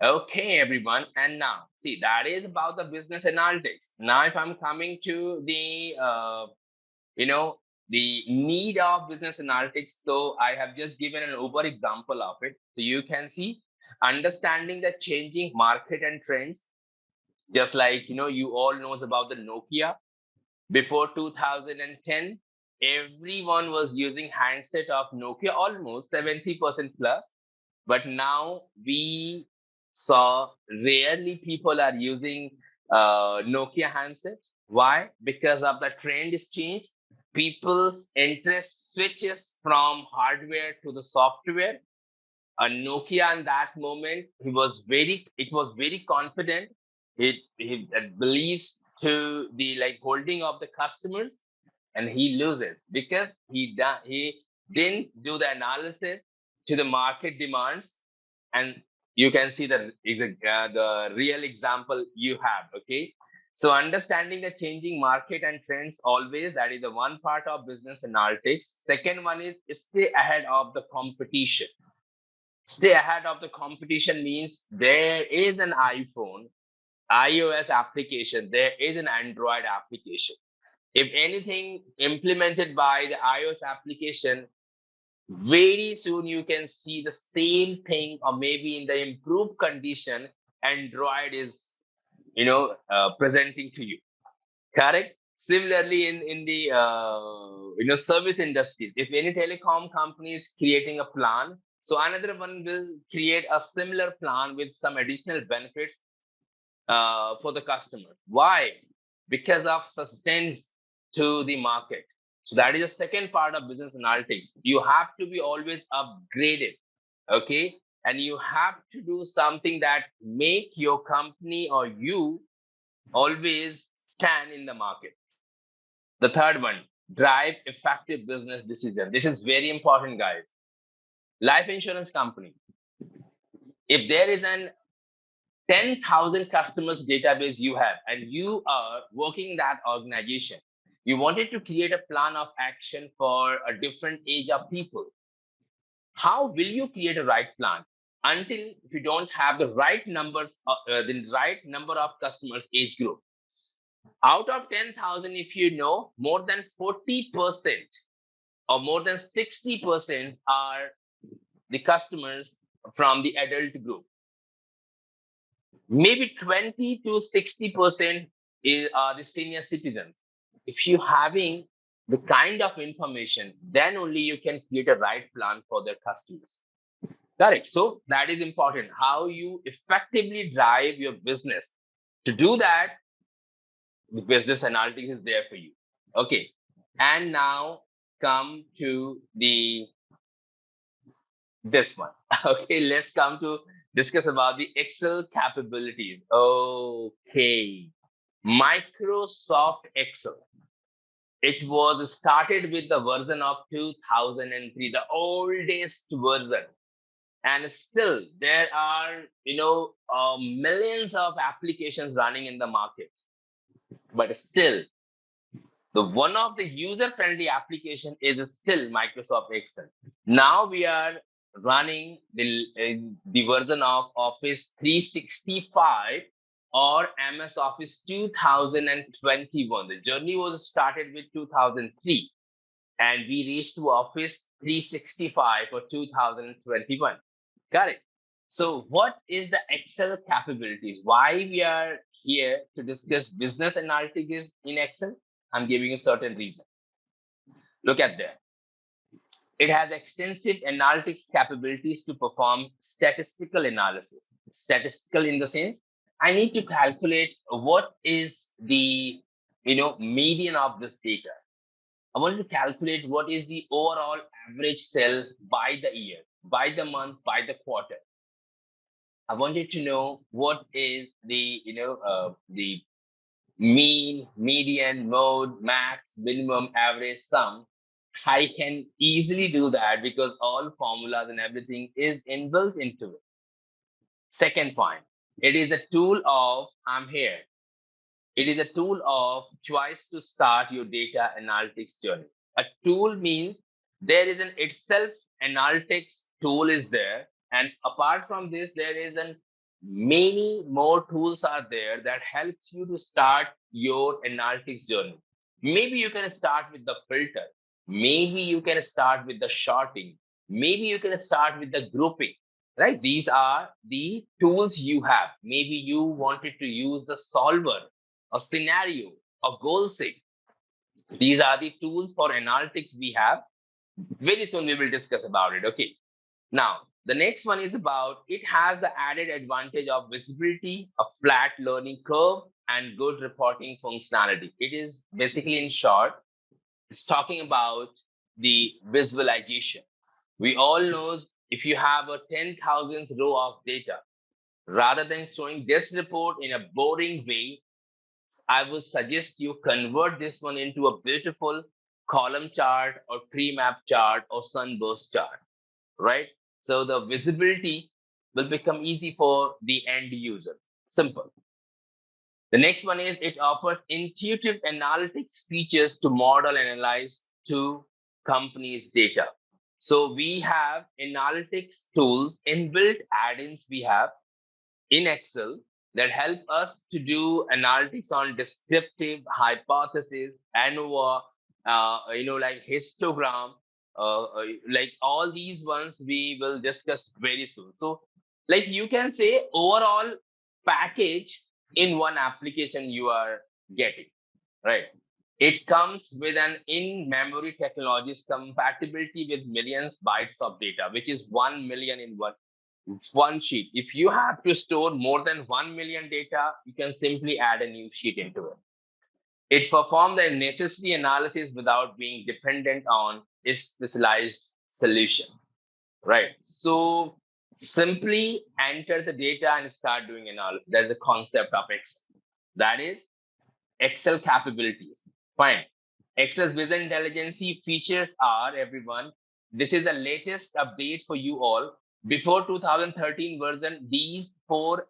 Okay, everyone. And now, see, that is about the business analytics. Now, if I'm coming to the, the need of business analytics, so I have just given an over example of it. So you can see understanding the changing market and trends. Just like, you all knows about the Nokia. Before 2010, everyone was using handset of Nokia, almost 70% plus. But now we saw rarely people are using Nokia handsets. Why? Because of the trend is changed. People's interest switches from hardware to the software. Nokia in that moment, it was very confident. He believes to the holding of the customers, and he loses because he didn't do the analysis to the market demands. And you can see the real example you have. Okay, so understanding the changing market and trends always, that is the one part of business analytics. Second one is stay ahead of the competition. Stay ahead of the competition means there is an iOS application, there is an Android application. If anything implemented by the iOS application, very soon you can see the same thing, or maybe in the improved condition, Android is, presenting to you. Correct? Similarly, in the service industries, if any telecom company is creating a plan, so another one will create a similar plan with some additional benefits for the customers. Why? Because of sustained to the market. So that is the second part of business analytics. You have to be always upgraded, okay? And you have to do something that make your company or you always stand in the market. The third one, drive effective business decision. This is very important, guys. Life insurance company, if there is an 10,000 customers database you have, and you are working in that organization, you wanted to create a plan of action for a different age of people. How will you create a right plan? until if you don't have the right numbers, the right number of customers age group. Out of 10,000, if you know, more than 40% or more than 60% are the customers from the adult group. Maybe 20 to 60% are the senior citizens. If you're having the kind of information, then only you can create a right plan for their customers. Correct. So that is important. How you effectively drive your business. To do that, the business analytics is there for you. Okay. And now come to this one. Okay, let's come to discuss about the Excel capabilities. Okay. Microsoft Excel. It was started with the version of 2003, the oldest version. And still there are, millions of applications running in the market. But still, the one of the user-friendly application is still Microsoft Excel. Now we are running the version of Office 365 or MS Office 2021. The journey was started with 2003 and we reached to Office 365 for 2021. Got it. So what is the Excel capabilities? Why we are here to discuss business analytics in Excel? I'm giving you certain reason. Look at that. It has extensive analytics capabilities to perform statistical analysis. Statistical in the sense, I need to calculate what is the median of this data. I want to calculate what is the overall average sale by the year, by the month, by the quarter. I wanted to know what is the the mean, median, mode, max, minimum, average, sum. I can easily do that because all formulas and everything is inbuilt into it. Second point, it is a tool of, I'm here. It is a tool of choice to start your data analytics journey. A tool means there is an itself analytics tool is there. And apart from this, there is many more tools are there that helps you to start your analytics journey. Maybe you can start with the filter. Maybe you can start with the sorting. Maybe you can start with the grouping, right? These are the tools you have. Maybe you wanted to use the solver, a scenario, a goal set. These are the tools for analytics we have. Very soon we will discuss about it. Okay. Now, the next one is about, it has the added advantage of visibility, a flat learning curve, and good reporting functionality. It is basically, in short, it's talking about the visualization. We all know if you have a 10,000 row of data, rather than showing this report in a boring way, I would suggest you convert this one into a beautiful column chart or tree map chart or sunburst chart, right? So the visibility will become easy for the end user. Simple. The next one is it offers intuitive analytics features to model and analyze to companies' data. So we have analytics tools, inbuilt add-ins we have in Excel that help us to do analytics on descriptive, hypothesis, ANOVA, like histogram, like all these ones we will discuss very soon. So like you can say overall package in one application you are getting, right? It comes with an in-memory technologies compatibility with millions bytes of data, which is 1 million in one sheet. If you have to store more than 1 million data, you can simply add a new sheet into it. It performs the necessary analysis without being dependent on a specialized solution, right? So simply enter the data and start doing analysis. That's the concept of Excel. That is Excel capabilities. Fine. Excel business intelligence features are, everyone, this is the latest update for you all. Before 2013 version, these four,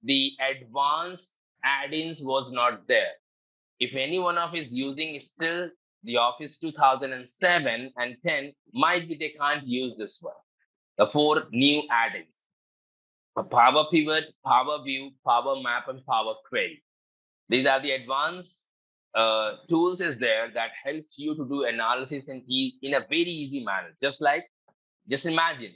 the advanced add-ins was not there. If any one of is using still the Office 2007 and 10, might be they can't use this one. The four new add-ins. a Power Pivot, Power View, Power Map, and Power Query. These are the advanced tools is there that helps you to do analysis in a very easy manner. Just imagine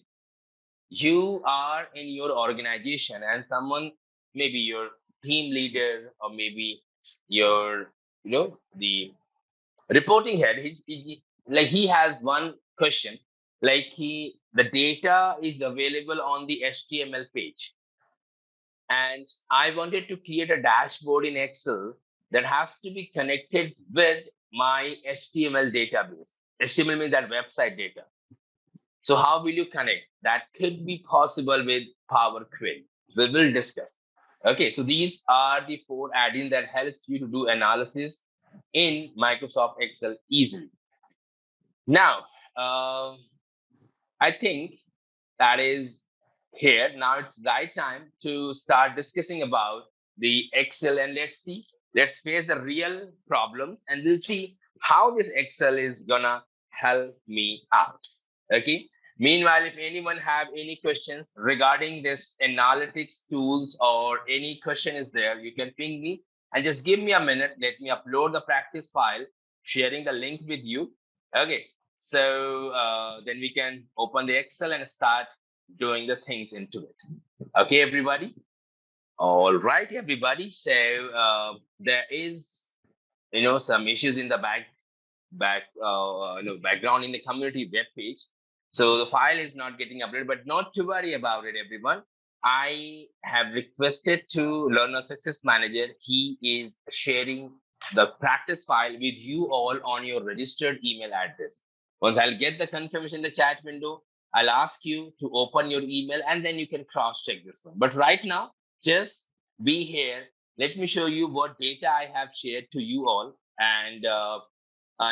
you are in your organization and someone, maybe your team leader or maybe your, the reporting head, like he has one question, like the data is available on the HTML page, and I wanted to create a dashboard in Excel that has to be connected with my HTML database. HTML means that website data. So how will you connect? That could be possible with Power Query. We will discuss. Okay, so these are the 4 add-ins that helps you to do analysis in Microsoft Excel easily. Now, I think that is here. Now it's right time to start discussing about the Excel, and let's face the real problems and we'll see how this Excel is gonna help me out. Okay. Meanwhile, if anyone have any questions regarding this analytics tools or any question is there, you can ping me and just give me a minute. Let me upload the practice file, sharing the link with you. Okay. So then we can open the Excel and start doing the things into it. Okay, everybody. All right, everybody. So there is, some issues in the background in the community web page. So the file is not getting uploaded, but not to worry about it, everyone. I have requested to Learner Success Manager. He is sharing the practice file with you all on your registered email address. Once I'll get the confirmation in the chat window, I'll ask you to open your email and then you can cross-check this one. But right now, just be here. Let me show you what data I have shared to you all and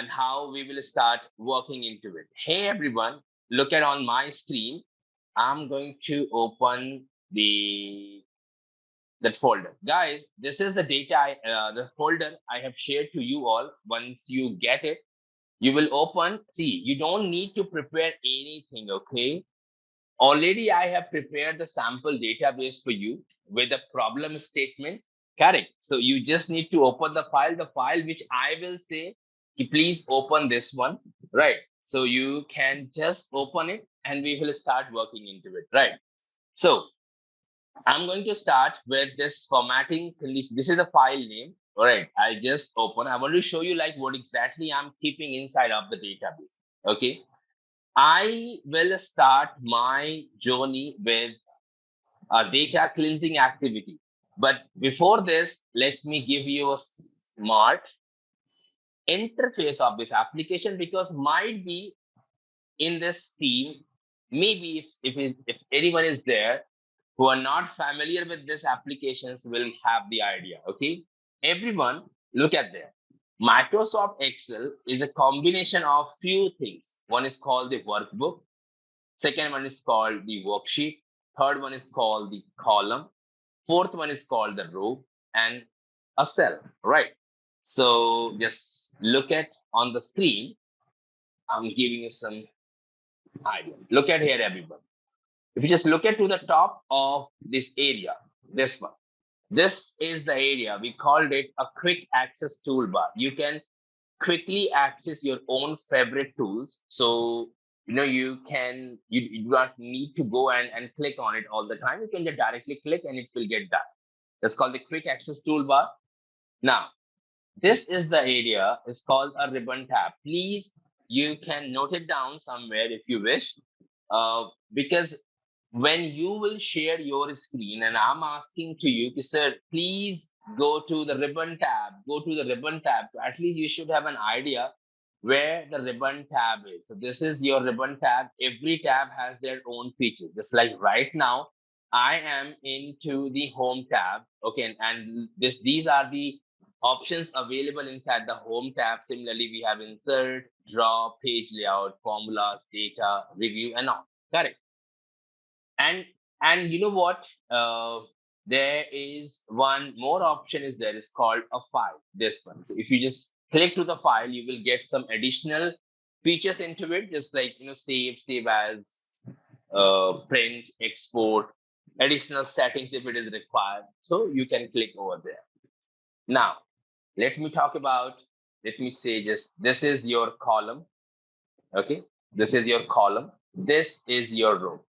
how we will start working into it. Hey, everyone, look at on my screen. I'm going to open that folder. Guys, this is the data, the folder I have shared to you all. Once you get it, you will open. See, you don't need to prepare anything, okay? Already I have prepared the sample database for you with a problem statement. Correct. So you just need to open the file which I will say, please open this one, right? So you can just open it and we will start working into it, right? So I'm going to start with this formatting. This is the file name. All right, I'll just open. I want to show you like what exactly I'm keeping inside of the database. Okay. I will start my journey with a data cleansing activity. But before this, let me give you a smart interface of this application, because might be in this team, maybe if anyone is there who are not familiar with this applications will have the idea. Okay, everyone, look at there. Microsoft Excel is a combination of few things. One is called the workbook. Second one is called the worksheet. Third one is called the column. Fourth one is called the row and a cell, right? So just look at on the screen. I'm giving you some idea. Look at here, everyone. If you just look at to the top of this area, this one, this is the area. We called it a quick access toolbar. You can quickly access your own favorite tools. So, you do not need to go and click on it all the time. You can just directly click and it will get done. That's called the quick access toolbar. Now, this is the area. It's called a ribbon tab. Please, you can note it down somewhere if you wish, because when you will share your screen and I'm asking to you, sir, please go to the ribbon tab, at least you should have an idea where the ribbon tab is. So this is your ribbon tab. Every tab has their own features. Just like right now, I am into the home tab. Okay, and these are the options available inside the home tab. Similarly, we have insert, draw, page layout, formulas, data, review, and all. Correct. And you know what? There is one more option is there. It's called a file. This one. So if you just click to the file, you will get some additional features into it, just like save as, print, export, additional settings if it is required. So you can click over there. Now, let me say just this is your column. Okay, this is your column. This is your row,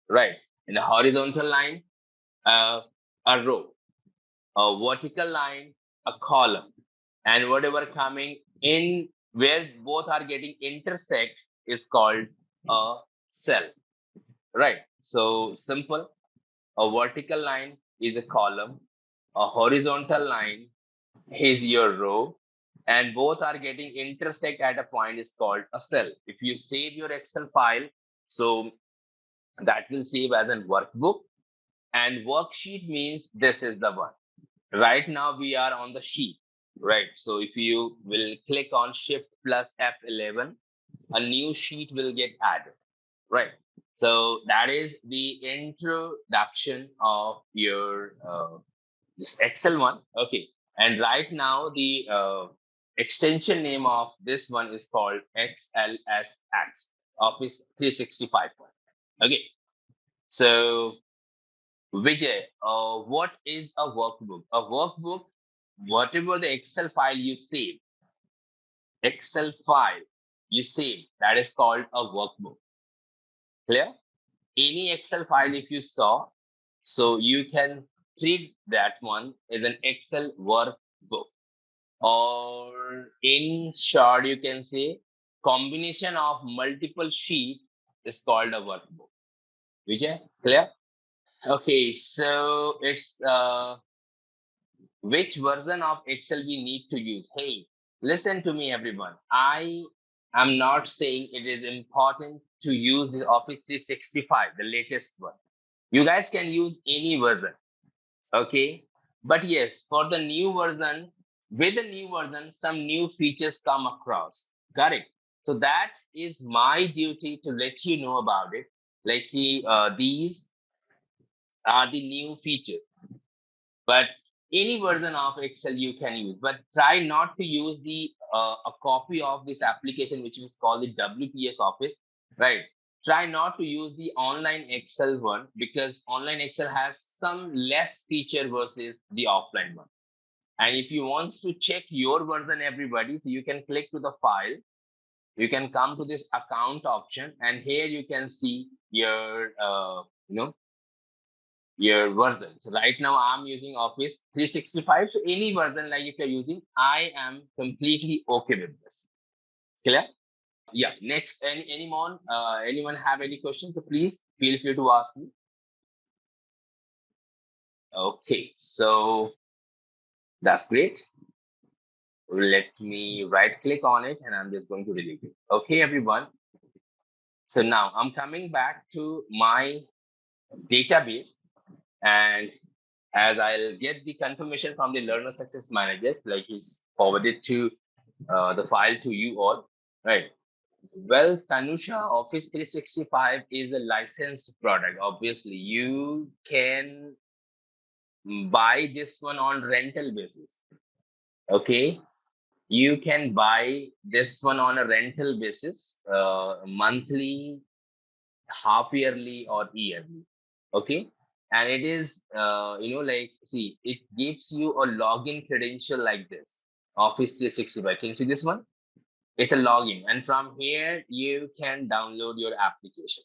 right? In a horizontal line, a row, a vertical line, a column, and whatever coming in where both are getting intersect is called a cell, right? So simple. A vertical line is a column, a horizontal line is your row, and both are getting intersect at a point is called a cell. If you save your Excel file, so that will save as a workbook, and worksheet means this is the one. Right now we are on the sheet, right? So if you will click on Shift plus F11, a new sheet will get added, right? So that is the introduction of your this Excel one. Okay, and right now the extension name of this one is called XLSX, Office 365. Okay, so Vijay, what is a workbook? A workbook, whatever the Excel file you save, that is called a workbook. Clear? Any Excel file if you saw, so you can treat that one as an Excel workbook. Or in short, you can say combination of multiple sheet is called a workbook. Vijay, clear? Okay, so it's which version of Excel we need to use. Hey, listen to me, everyone. I am not saying it is important to use the Office 365, the latest one. You guys can use any version, okay? But yes, for the new version, with the new version, some new features come across. Correct. So that is my duty to let you know about it. Like these are the new features. But any version of Excel you can use, but try not to use the a copy of this application which is called the WPS Office, right? Try not to use the online Excel one because online Excel has some less feature versus the offline one. And if you want to check your version, everybody, so you can click to the file, you can come to this account option, and here you can see your your version. So right now I'm using Office 365. So any version like if you're using, I am completely okay with this. Clear? Yeah. Next, anyone have any questions? So please feel free to ask me. Okay, so that's great. Let me right click on it and I'm just going to delete it. Okay, everyone. So now I'm coming back to my database, and as I'll get the confirmation from the learner success managers, like he's forwarded to the file to you all, right? Well, Tanusha, Office 365 is a licensed product. Obviously, you can buy this one on rental basis. Okay, you can buy this one on a rental basis, monthly, half yearly, or yearly. Okay, and it is like, see, it gives you a login credential like this, Office 365. Can you see this one? It's a login, and from here you can download your application,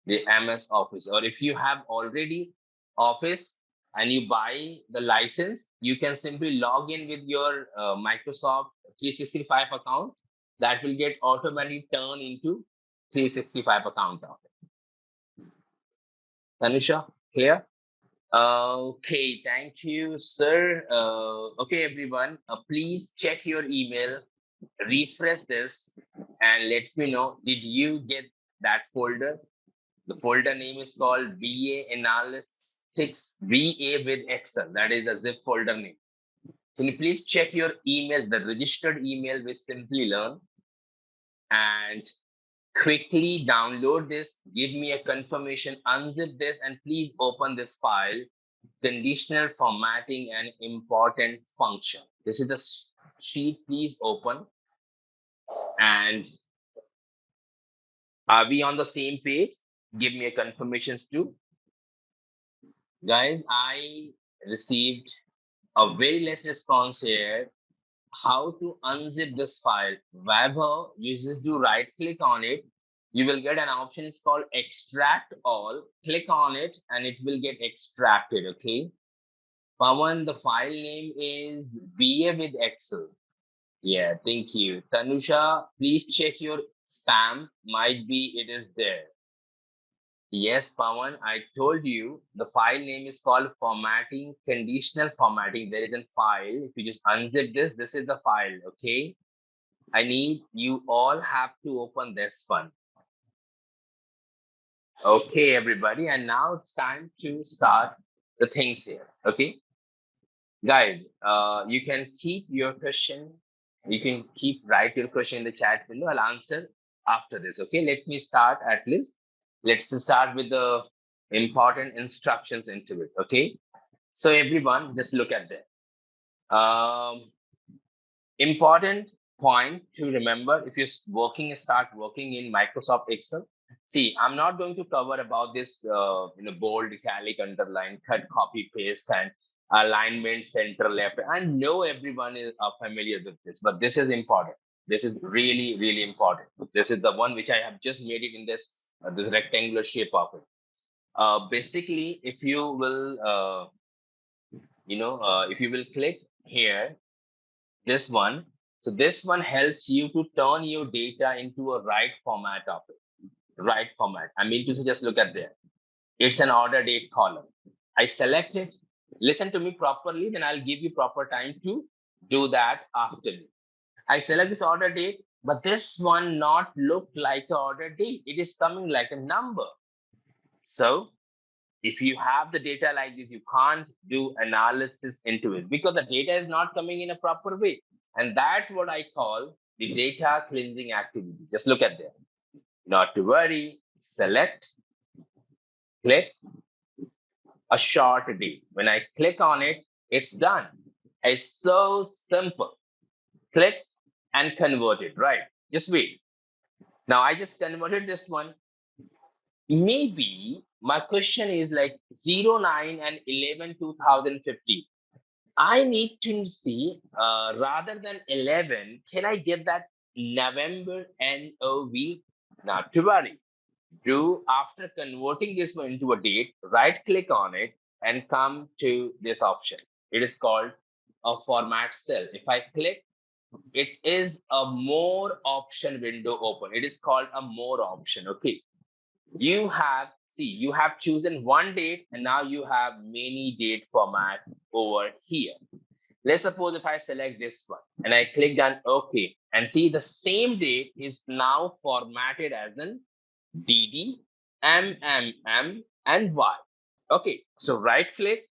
the MS Office. Or if you have already Office and you buy the license, you can simply log in with your Microsoft 365 account. That will get automatically turned into 365 account of it. Tanusha, clear? Okay, thank you, sir. Okay, everyone, please check your email, refresh this, and let me know, did you get that folder? The folder name is called BA Analytics, BA with Excel. That is the zip folder name. Can you please check your email, the registered email with Simplilearn, and quickly download this, give me a confirmation, unzip this, and please open this file, conditional formatting and important function. This is the sheet, please open. And are we on the same page? Give me a confirmations too. Guys, I received a very less response here. How to unzip this file? Wherever you just do right click on it, you will get an option. It's called extract all. Click on it and it will get extracted. Okay. Pawan, the file name is BA with Excel. Yeah, thank you. Tanusha, please check your spam. Might be it is there. Yes, Pawan, I told you the file name is called formatting, conditional formatting. There is a file. If you just unzip this is the file, okay? I need you all have to open this one. Okay, everybody, and now it's time to start the things here, okay? Guys, you can keep your question. You can write your question in the chat window. I'll answer after this, okay? Let me start at least. Let's start with the important instructions into it, okay? So everyone, just look at that. Important point to remember if you're start working in Microsoft Excel. See, I'm not going to cover about this, bold, italic, underline, cut, copy, paste, and alignment, center, left. I know everyone is familiar with this, but this is important. This is really, really important. This is the one which I have just made it in this rectangular shape of it. Basically, if you will, if you will click here, this one. So this one helps you to turn your data into a right format of it. Right format. I mean to say, just look at there. It's an order date column. I select it. Listen to me properly, then I'll give you proper time to do that after me. I select this order date, but this one not look like an order date. It is coming like a number. So if you have the data like this, you can't do analysis into it because the data is not coming in a proper way. And that's what I call the data cleansing activity. Just look at there. Not to worry, select, click, a short date. When I click on it, it's done. It's so simple. Click and convert it, right? Just wait. Now I just converted this one. Maybe my question is like 09 and 11 2015. I need to see rather than 11, can I get that November NOV? Not to worry. Do after converting this one into a date, right click on it and come to this option. It is called a format cell. If I click, it is a more option window open. It is called a more option. Okay. You have chosen one date and now you have many date format over here. Let's suppose if I select this one and I click on OK and see the same date is now formatted as an DD, MMM, and Y. Okay, so right click,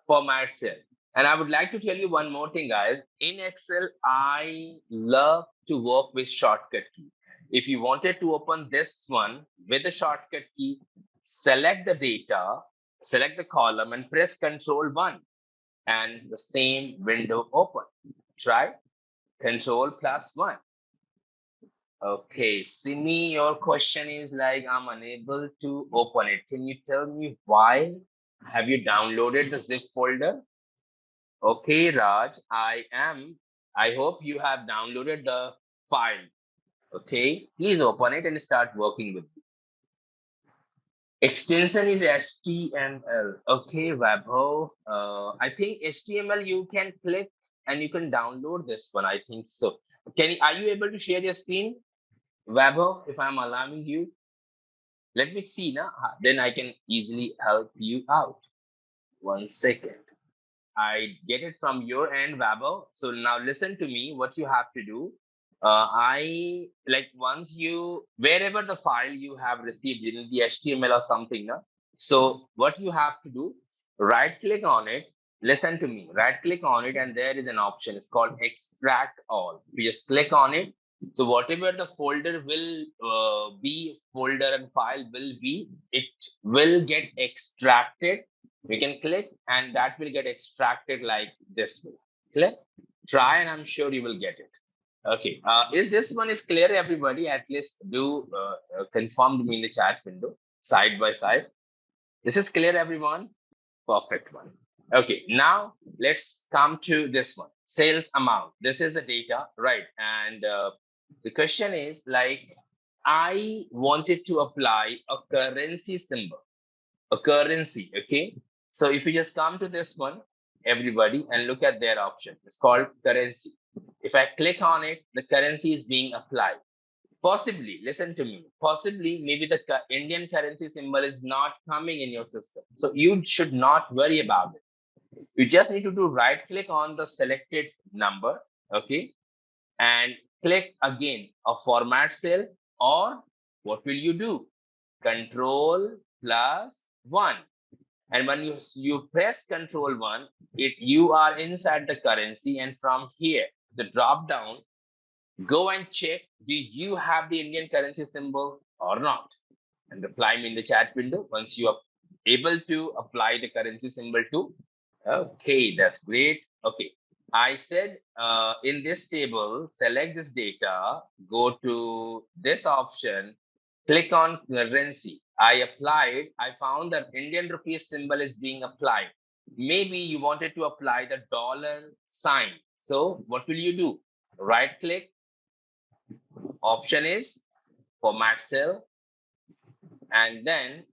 format cell. And I would like to tell you one more thing, guys. In Excel, I love to work with shortcut key. If you wanted to open this one with the shortcut key, select the data, select the column and press Control+1 and the same window open. Try Control+1. Okay, Simi, your question is like, I'm unable to open it. Can you tell me why? Have you downloaded the zip folder? Okay, Raj, I hope you have downloaded the file. Okay, please open it and start working with it. Extension is HTML. Okay, Webho. I think HTML you can click and you can download this one. I think so. Are you able to share your screen? Webho, if I'm allowing you, let me see now. Then I can easily help you out. 1 second. I get it from your end, Webho. So now listen to me. What you have to do. Wherever the file you have received in the HTML or something. So what you have to do, right click on it. Listen to me. Right click on it and there is an option. It's called extract all. You just click on it. So whatever the folder will be, folder and file will be, it will get extracted. We can click and that will get extracted like this way. Click, try, and I'm sure you will get it. Okay, is this one is clear, everybody? At least do confirm me in the chat window, side by side. This is clear, everyone? Perfect one. Okay, now let's come to this one. Sales amount. This is the data, right? And the question is like, I wanted to apply a currency symbol, a currency, okay? So if you just come to this one, everybody, and look at their option, it's called currency. If I click on it, the currency is being applied. Possibly, listen to me, possibly maybe the Indian currency symbol is not coming in your system. So you should not worry about it. You just need to do right click on the selected number, okay? And click again a format cell, or what will you do? Control plus 1. And when you press control 1, you are inside the currency, and from here, the drop down, go and check, do you have the Indian currency symbol or not? And reply me in the chat window once you are able to apply the currency symbol too. Okay, that's great. Okay, I said in this table, select this data, go to this option, click on currency. I applied, I found that Indian rupee symbol is being applied. Maybe you wanted to apply the dollar sign. So what will you do? Right click, option is format cell, and then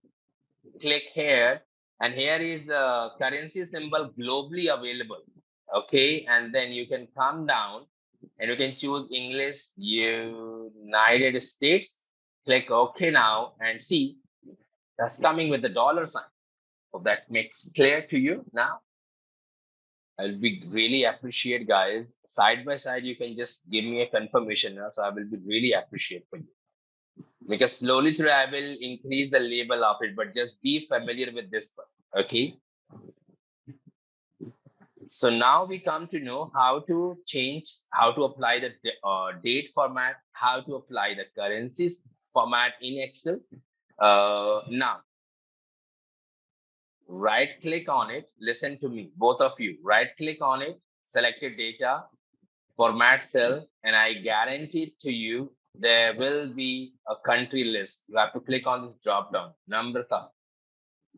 click here, and here is the currency symbol globally available. Okay, and then you can come down and you can choose English United States. Click OK now and see that's coming with the dollar sign. Hope that makes clear to you now. I'll be really appreciate, guys. Side by side, you can just give me a confirmation now, so I will be really appreciate for you. Because slowly I will increase the label of it, but just be familiar with this one, okay? So now we come to know how to change, how to apply the date format, how to apply the currencies format in Excel. Now, right click on it, listen to me, both of you, right click on it, selected data, format cell, and I guarantee to you, there will be a country list. You have to click on this drop down, number ka.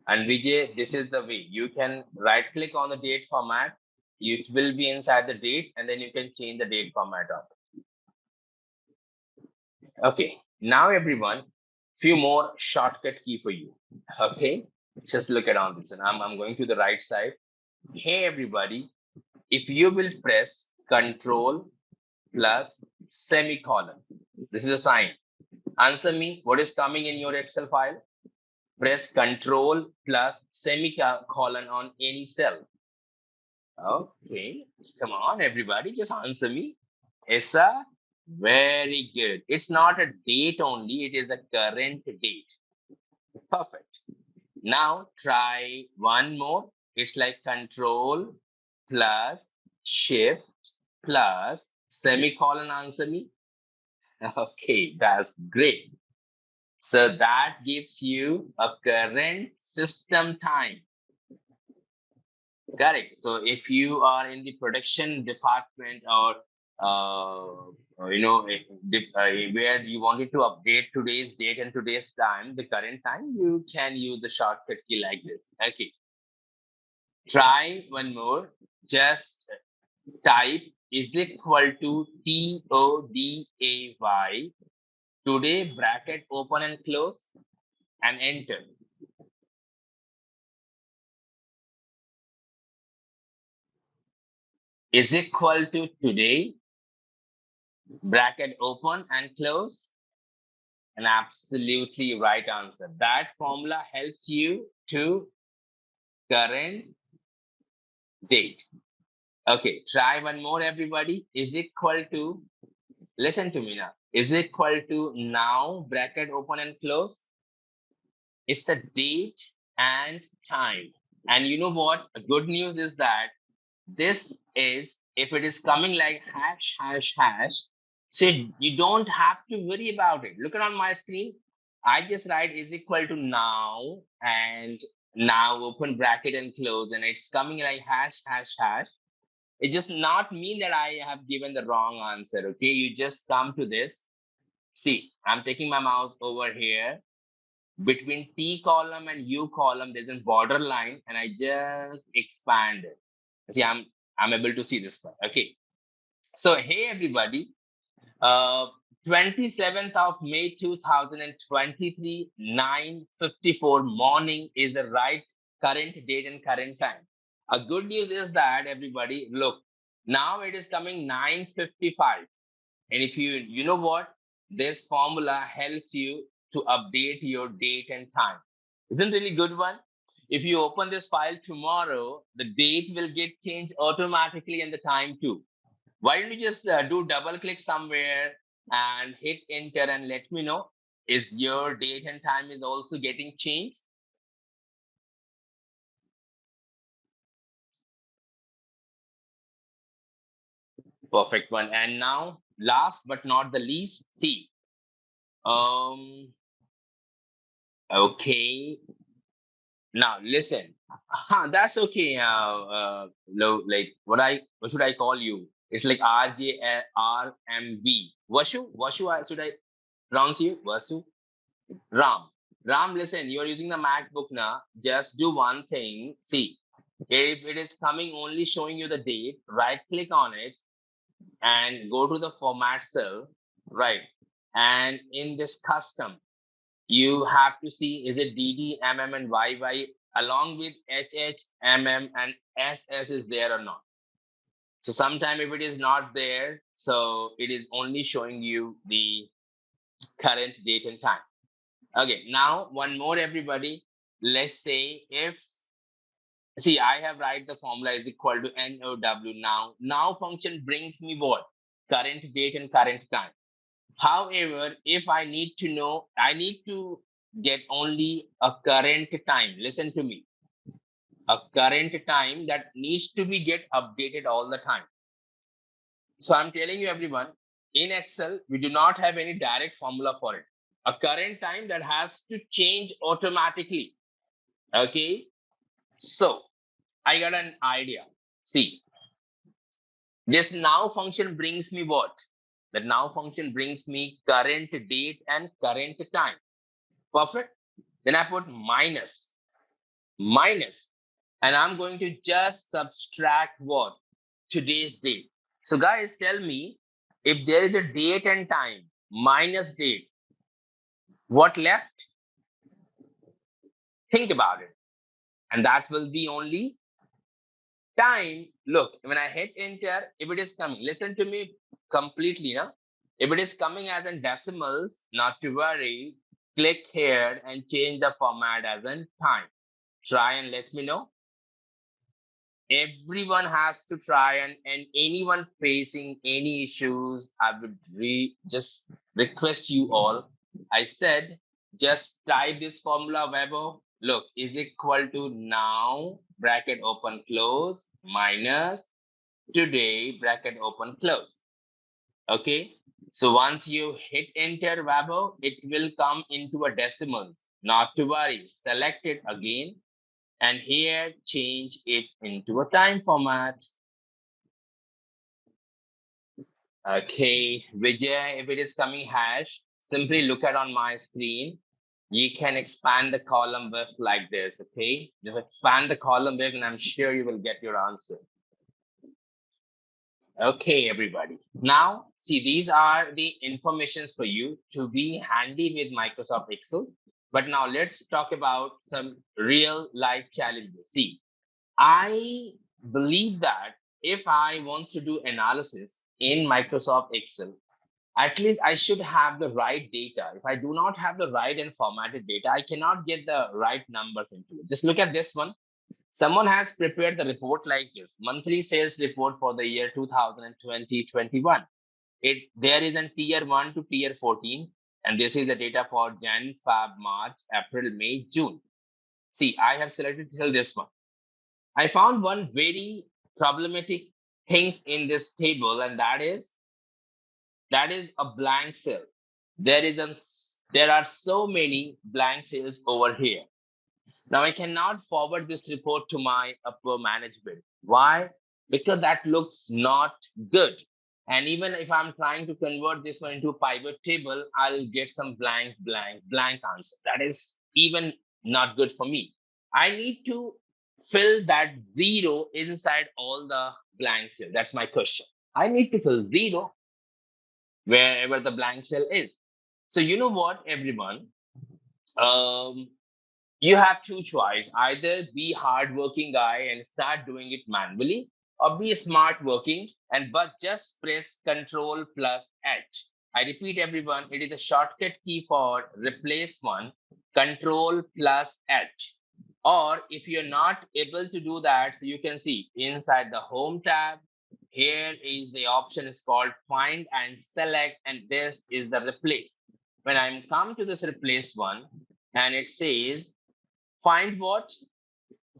And Vijay, this is the way. You can right click on the date format. It will be inside the date, and then you can change the date format of it. Okay, now everyone, few more shortcut key for you. Okay, just look at on this, and I'm going to the right side. Hey everybody, if you will press Control plus semicolon, this is a sign. Answer me, what is coming in your Excel file? Press Control plus semicolon on any cell. Okay, come on, everybody, just answer me. Issa, very good. It's not a date only, it is a current date. Perfect. Now try one more. It's like Control plus Shift plus semicolon. Answer me. Okay, that's great. So that gives you a current system time. Correct. So if you are in the production department, or where you wanted to update today's date and today's time, the current time, you can use the shortcut key like this. Okay. Try one more. Just type is equal to TODAY, today, bracket open and close, and enter. Is equal to today, bracket open and close. An absolutely right answer. That formula helps you to current date. Okay, try one more, everybody. Is equal to, listen to me now, is equal to now, bracket open and close. It's the date and time. And you know what? The good news is that this is, if it is coming like hash, hash, hash, so you don't have to worry about it. Look at on my screen. I just write is equal to now, and now open bracket and close, and it's coming like hash, hash, hash. It does not mean that I have given the wrong answer. Okay, you just come to this. See, I'm taking my mouse over here. between T column and U column, there's a border line, and I just expand it. See, I'm able to see this one. Okay. So hey everybody, 27th of May 2023, 9:54 morning is the right current date and current time. A good news is that everybody, look, now it is coming 9:55. And if you know what, this formula helps you to update your date and time. Isn't it really good one? If you open this file tomorrow, the date will get changed automatically and the time too. Why don't you just do double click somewhere and hit enter and let me know, is your date and time is also getting changed? Perfect one. And now, last but not the least, see. Okay. Now listen. That's okay. Like what should I call you? It's like RJRMV. Vashu, should I pronounce you? Vasu? Ram. Ram, listen, you are using the MacBook now. Just do one thing. See, if it is coming only showing you the date, right click on it and go to the format cell, right? And in this custom, you have to see, is it DD, MM, and YY along with HH, MM, and SS is there or not. So sometime if it is not there, so it is only showing you the current date and time. Okay, now one more everybody. Let's say if, see, I have write the formula is equal to NOW now. Now function brings me what? Current date and current time. However, if I need to know, I need to get only a current time. Listen to me. A current time that needs to be get updated all the time. So I'm telling you everyone, in Excel, we do not have any direct formula for it. A current time that has to change automatically. Okay. So I got an idea. See, this now function brings me what? The now function brings me current date and current time. Perfect. Then I put minus, and I'm going to just subtract what? Today's date. So guys, tell me, if there is a date and time minus date, what left? Think about it. And that will be only time. Look, when I hit enter, if it is coming, listen to me completely now. If it is coming as in decimals, not to worry, click here and change the format as in time. Try and let me know. Everyone has to try, and anyone facing any issues, I would just request you all. I said, just type this formula, Weber. Look, is equal to now, bracket open, close, minus today, bracket open, close. Okay. So once you hit enter, Weber, it will come into a decimals. Not to worry, select it again. And here, change it into a time format. Okay, Vijay, if it is coming hash, simply look at on my screen. You can expand the column width like this, okay? Just expand the column width and I'm sure you will get your answer. Okay, everybody. Now, see, these are the informations for you to be handy with Microsoft Excel. But now let's talk about some real life challenges. See, I believe that if I want to do analysis in Microsoft Excel, at least I should have the right data. If I do not have the right and formatted data, I cannot get the right numbers into it. Just look at this one. Someone has prepared the report like this, monthly sales report for the year 2020-21. There is a tier 1 to tier 14, and this is the data for Jan, Feb, March, April, May, June. See, I have selected till this one. I found one very problematic thing in this table, and that is a blank cell. There are so many blank cells over here. Now I cannot forward this report to my upper management. Why? Because that looks not good. And even if I'm trying to convert this one into a pivot table, I'll get some blank answer. That is even not good for me. I need to fill that zero inside all the blanks here. That's my question. I need to fill zero wherever the blank cell is. So you know what, everyone? Um, you have two choices. Either be hardworking guy and start doing it manually, or be smart working and but just press Control plus H. I repeat, everyone, it is a shortcut key for replace one, Control plus H. Or if you're not able to do that, so you can see inside the Home tab, here is the option is called Find and Select, and this is the replace. When I come to this replace one, and it says find what?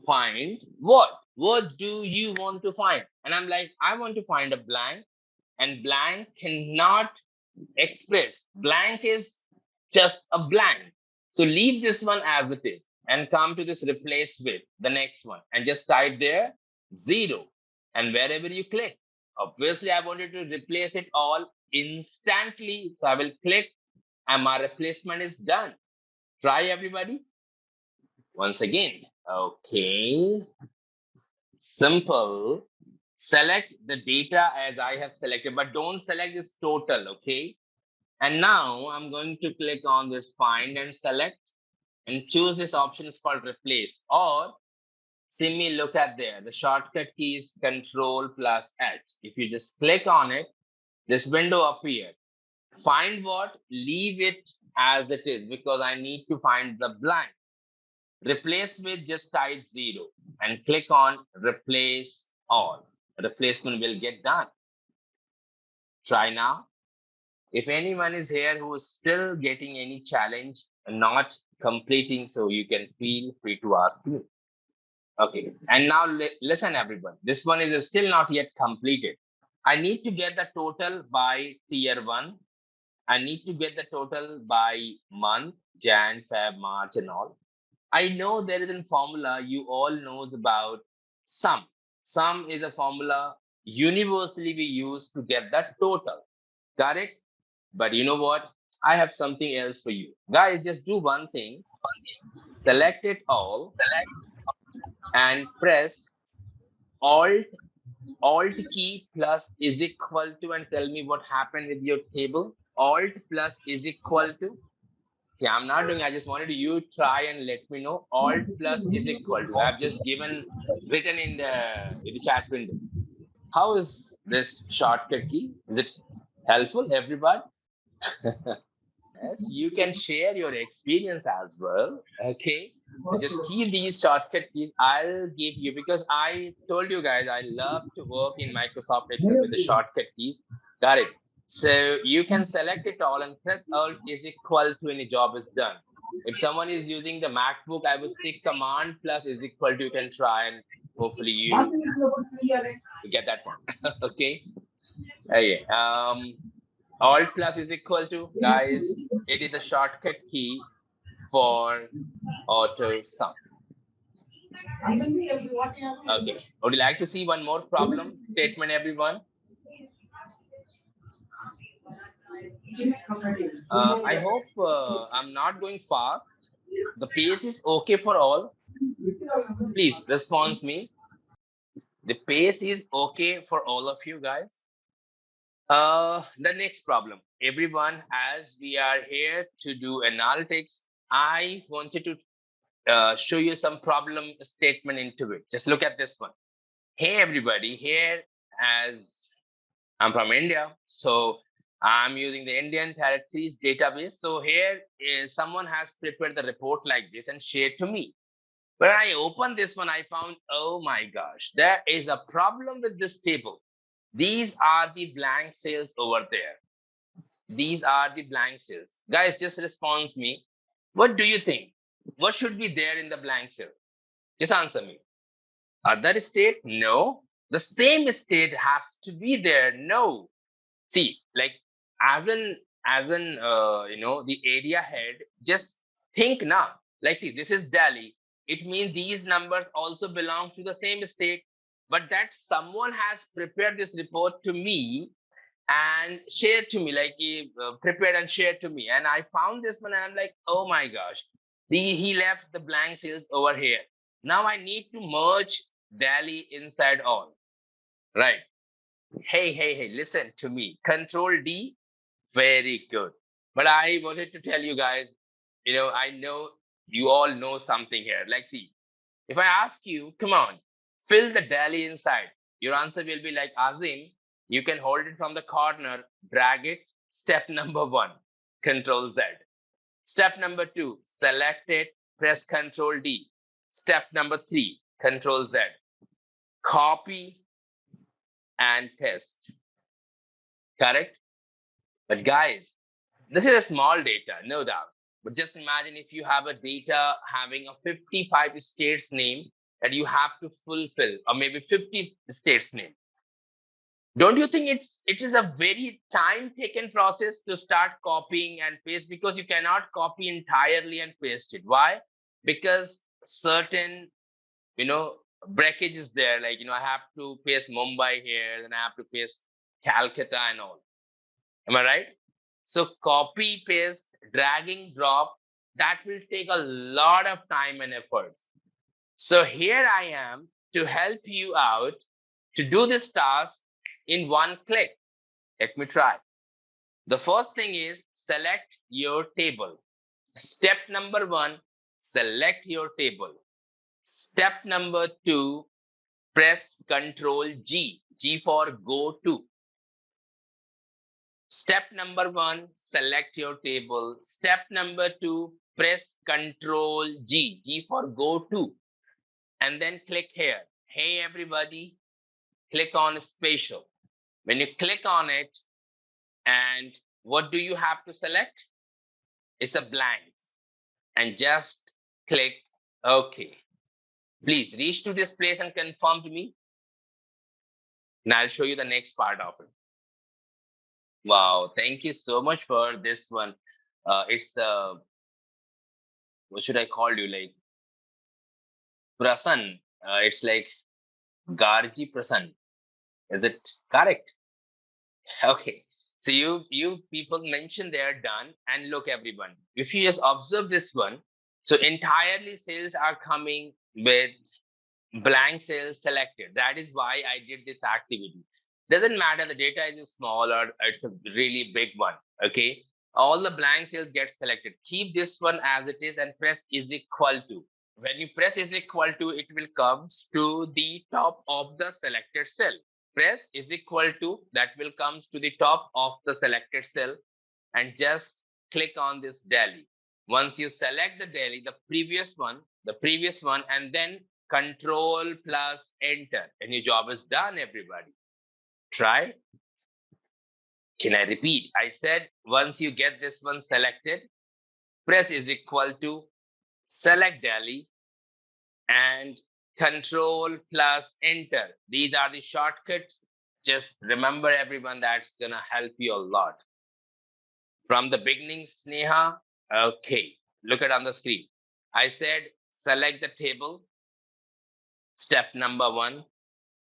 Find what? What do you want to find? And I'm like, I want to find a blank, and blank cannot express. Blank is just a blank. So leave this one as it is and come to this replace with the next one and just type there 0. And wherever you click, obviously I wanted to replace it all instantly. So I will click and my replacement is done. Try, everybody. Once again, okay, simple. Select the data as I have selected, but don't select this total, okay? And now I'm going to click on this find and select and choose this option is called replace, or simply look at there. The shortcut key is Control plus H. If you just click on it, this window appeared. Find what? Leave it as it is because I need to find the blank. Replace with, just type 0 and click on replace all. Replacement will get done. Try now. If anyone is here who is still getting any challenge and not completing, so you can feel free to ask me. Okay, and now listen, everyone. This one is still not yet completed. I need to get the total by tier 1. I need to get the total by month, Jan, Feb, March, and all. I know there is a formula you all knows about sum. Sum is a formula universally we use to get the total. Got it? But you know what? I have something else for you. Guys, just do one thing. Select it all and press Alt key plus is equal to and tell me what happened with your table. Alt plus is equal to. Okay, I'm not doing. I just wanted you to try and let me know. Alt plus is equal to. I've just written in the chat window. How is this shortcut key? Is it helpful, everybody? Yes, you can share your experience as well. Okay, so just keep these shortcut keys. I'll give you because I told you guys I love to work in Microsoft Excel with the shortcut keys. Got it. So you can select it all and press Alt is equal to and the job is done. If someone is using the MacBook, I will stick Command plus is equal to. You can try and hopefully you get that one. Okay. Okay. Alt plus is equal to, guys, it is a shortcut key for auto sum. Okay. Would you like to see one more problem statement, everyone? I hope I'm not going fast. The pace is okay for all. Please respond me. The pace is okay for all of you guys. The next problem, everyone, as we are here to do analytics, I wanted to show you some problem statement into it. Just look at this one. Hey, everybody, here as I'm from India, so I'm using the Indian territories database. So here is someone has prepared the report like this and shared to me. When I opened this one, I found, oh my gosh, there is a problem with this table. These are the blank cells over there. These are the blank cells. Guys, just respond me. What do you think? What should be there in the blank cell? Just answer me. Other state? No. The same state has to be there. No. See, like as an the area head, just think now. Like, see, this is Delhi. It means these numbers also belong to the same state. But that someone has prepared this report to me and shared to me, like prepared and shared to me. And I found this one and I'm like, oh my gosh, He left the blank cells over here. Now I need to merge Delhi inside all. Right. Hey, listen to me. Control D, very good. But I wanted to tell you guys, I know you all know something here. Like, see, if I ask you, come on, fill the Delhi inside, your answer will be like, Azim, you can hold it from the corner, drag it. Step number 1, Control Z. Step number 2, select it, press Control D. Step number 3, Control Z. Copy and paste. Correct? But guys, this is a small data, no doubt. But just imagine if you have a data having a 55 states name that you have to fulfill, or maybe 50 states name. Don't you think it is a very time taken process to start copying and paste, because you cannot copy entirely and paste it? Why? Because certain breakage is there. Like, I have to paste Mumbai here, then I have to paste Calcutta and all. Am I right? So copy, paste, dragging, drop, that will take a lot of time and efforts. So here I am to help you out to do this task in one click. Let me try. The first thing is select your table. Step number 1, select your table. Step number 2, press Control G. G for go to. Step number 1, select your table. Step number 2, press Control G. G for go to. And then click here. Hey, everybody, click on spatial. When you click on it, and what do you have to select? It's a blank. And just click OK. Please reach to this place and confirm to me. Now I'll show you the next part of it. Wow, thank you so much for this one. It's what should I call you? Like Prasan. It's like Garji Prasan. Is it correct? Okay. So you people mentioned they are done, and look, everyone, if you just observe this one, so entirely cells are coming with blank cells selected. That is why I did this activity. Doesn't matter the data is small or it's a really big one. Okay, all the blank cells get selected. Keep this one as it is and press is equal to. When you press is equal to, it will come to the top of the selected cell. Press is equal to, that will come to the top of the selected cell, and just click on this Delhi. Once you select the Delhi, the previous one, and then Control plus enter, and your job is done, everybody. Try. Can I repeat? I said once you get this one selected, press is equal to, select Delhi, and Control plus enter. These are the shortcuts. Just remember, everyone, that's gonna help you a lot. From the beginning, Sneha. Okay, look at on the screen. I said select the table. Step number 1.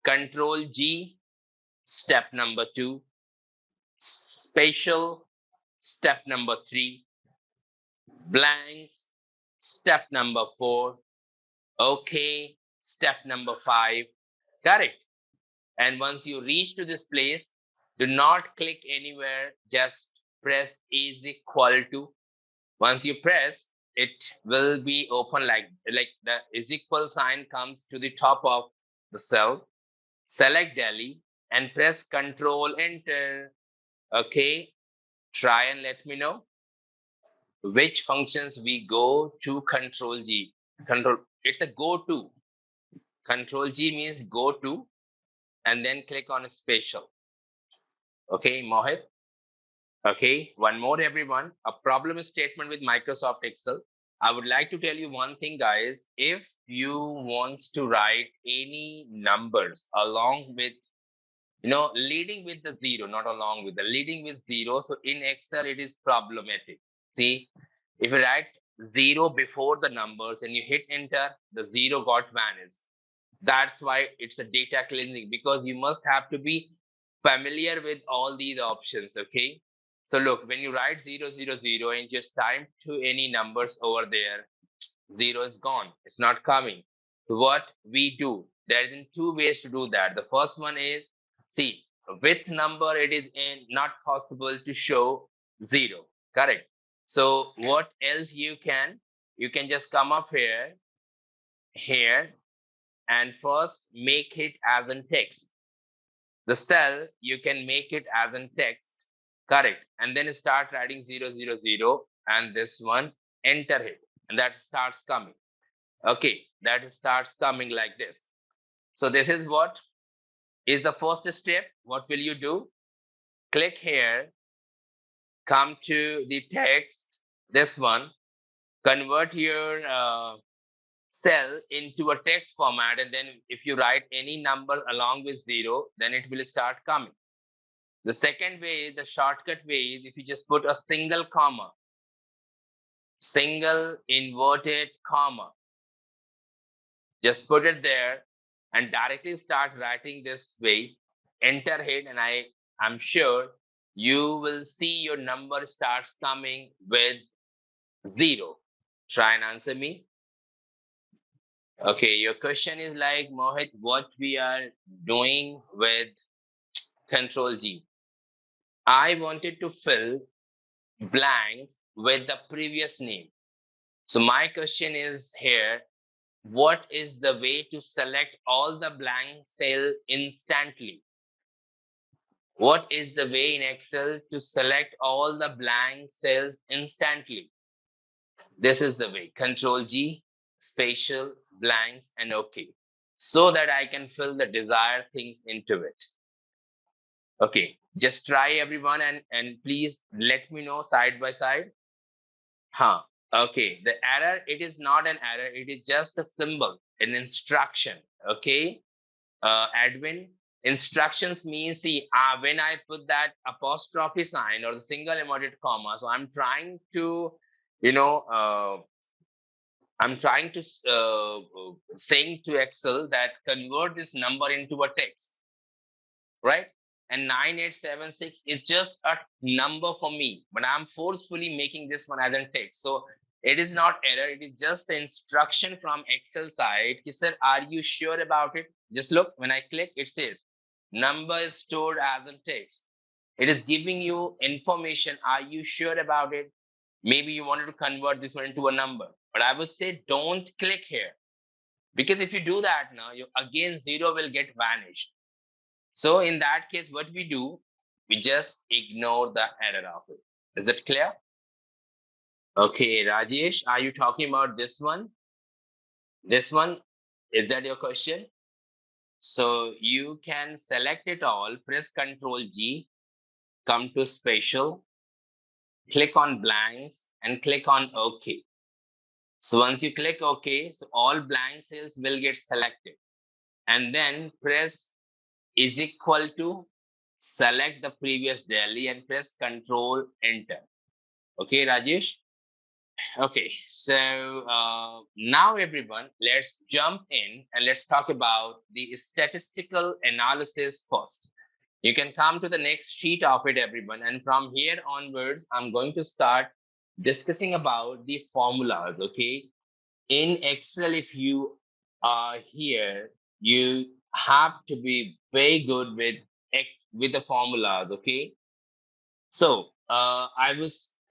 Control G. Step number 2. Spatial. Step number 3. Blanks. Step number 4. Okay. Step number 5. Correct. And once you reach to this place, do not click anywhere. Just press is equal to. Once you press, it will be open like the is equal sign comes to the top of the cell. Select Delhi and press Control Enter. Okay. Try and let me know which functions we go to. Control G. It's a go to. Control G means go to, and then click on spatial. Okay, Mohit. Okay, one more, everyone. A problem statement with Microsoft Excel. I would like to tell you one thing, guys. If you want to write any numbers along with, leading with the 0, not along with the, leading with 0. So in Excel, it is problematic. See, if you write 0 before the numbers and you hit enter, the 0 got vanished. That's why it's a data cleansing, because you must have to be familiar with all these options. Okay. So look, when you write 000 and just type to any numbers over there, 0 is gone. It's not coming. So what we do, there is two ways to do that. The first one is, see, with number, it is not possible to show 0. Correct. So what else you can just come up here, and first make it as in text. The cell, you can make it as in text. Correct. And then start writing 000, and this one, enter it. And that starts coming. Okay, that starts coming like this. So this is what is the first step. What will you do? Click here, come to the text, this one, convert your cell into a text format, and then if you write any number along with 0, then it will start coming. The second way, the shortcut way, is if you just put a single comma, single inverted comma, just put it there and directly start writing this way, enter it, and I'm sure you will see your number starts coming with 0. Try and answer me. Okay, your question is like, Mohit, what we are doing with Control G. I wanted to fill blanks with the previous name. So my question is here, what is the way to select all the blank cell instantly? What is the way in Excel to select all the blank cells instantly? This is the way. Control G, spatial, blanks, and OK. So that I can fill the desired things into it. Okay, just try everyone and please let me know side by side. Okay, the error, it is not an error. It is just a symbol, an instruction. Okay, admin, instructions means, see, when I put that apostrophe sign or the single inverted comma, so I'm trying to, saying to Excel that convert this number into a text, right? And 9876 is just a number for me, but I'm forcefully making this one as a text. So it is not error. It is just the instruction from Excel side. He said, are you sure about it? Just look, when I click, it says number is stored as a text. It is giving you information. Are you sure about it? Maybe you wanted to convert this one into a number, but I would say don't click here, because if you do that now, again 0 will get vanished. So in that case, what we do, we just ignore the error of it. Is it clear? Okay, Rajesh, are you talking about this one? This one, is that your question? So you can select it all, press Ctrl G, come to spatial, click on blanks and click on OK. So once you click OK, so all blank cells will get selected. And then press is equal to, select the previous daily and press Control Enter. Okay, Rajesh? Okay, so now everyone, let's jump in and let's talk about the statistical analysis first. You can come to the next sheet of it, everyone. And from here onwards, I'm going to start discussing about the formulas, okay? In Excel, if you are here, you have to be very good with the formulas, okay? So I will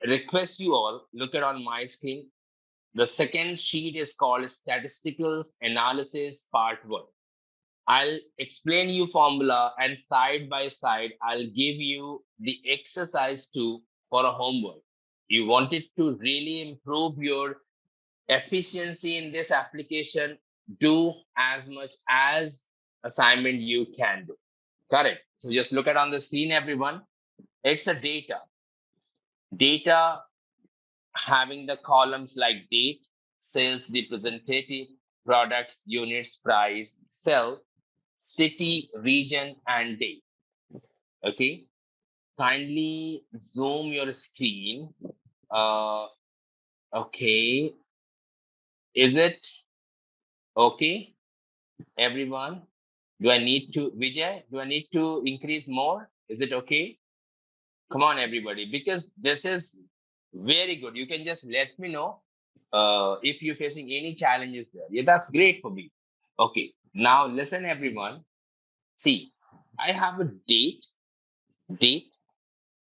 request you all, look at on my screen. The second sheet is called Statistical Analysis Part 1. I'll explain you formula, and side by side, I'll give you the exercise 2 for a homework. You wanted to really improve your efficiency in this application, do as much as assignment you can do. Correct. So just look at on the screen, everyone. It's a data having the columns like date, sales representative, products, units, price, sell, city, region, and date. Okay, kindly zoom your screen. Okay, is it okay, everyone? Do I need to, Vijay, do I need to increase more? Is it okay? Come on, everybody, because this is very good. You can just let me know if you're facing any challenges there, yeah, that's great for me. Okay, now listen, everyone. See, I have a date,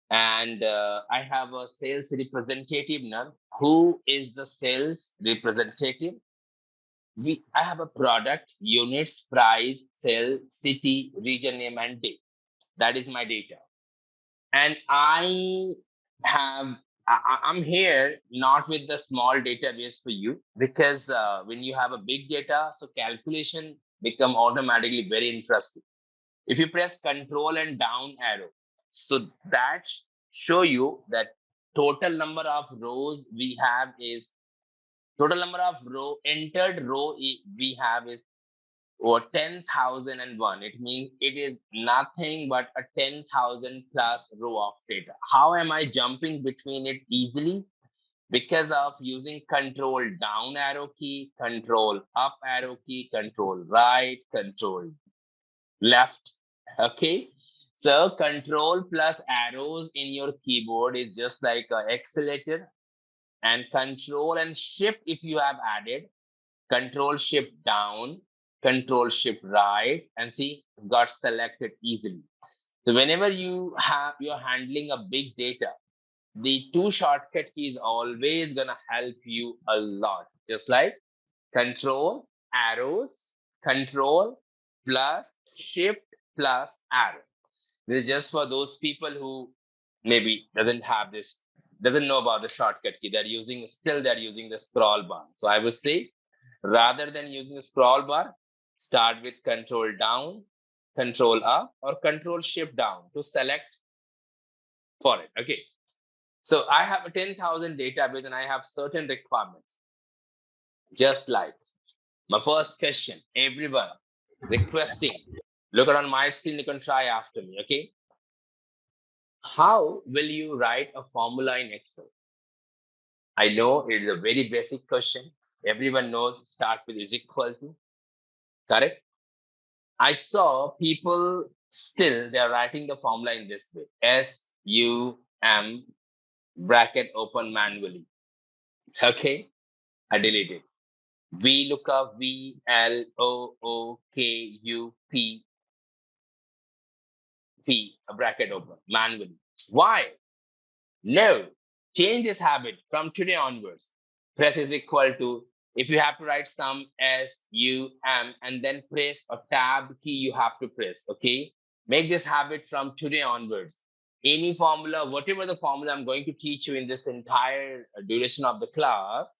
and I have a sales representative now. Who is the sales representative? I have a product, units, price, sale, city, region name, and date. That is my data. And I'm here not with the small database for you, because when you have a big data, so calculation become automatically very interesting. If you press control and down arrow, so that show you that total number of rows we have is total number of entered row we have is or 10,001. It means it is nothing but a 10,000 plus row of data. How am I jumping between it easily? Because of using control down arrow key, control up arrow key, control right, control left. Okay. So control plus arrows in your keyboard is just like an accelerator, and control and shift if you have added. Control shift down, control shift right, and see, got selected easily. So whenever you're handling a big data, the two shortcut keys always gonna help you a lot. Just like control arrows, control plus shift plus arrow. This is just for those people who maybe doesn't know about the shortcut key. They're using the scroll bar. So I would say, rather than using the scroll bar, start with control down, control up, or control shift down to select for it. Okay. So I have a 10,000 database and I have certain requirements. Just like my first question, everyone requesting, look around my screen, you can try after me. Okay. How will you write a formula in Excel? I know it is a very basic question. Everyone knows start with is equal to, correct? I saw people still, they're writing the formula in this way. SUM bracket open manually. Okay, I deleted. VLOOKUP VLOOKUP a bracket open manually. Why? No, change this habit from today onwards. Press is equal to, if you have to write some SUM and then press a tab key, you have to press, okay? Make this habit from today onwards. Any formula, whatever the formula I'm going to teach you in this entire duration of the class,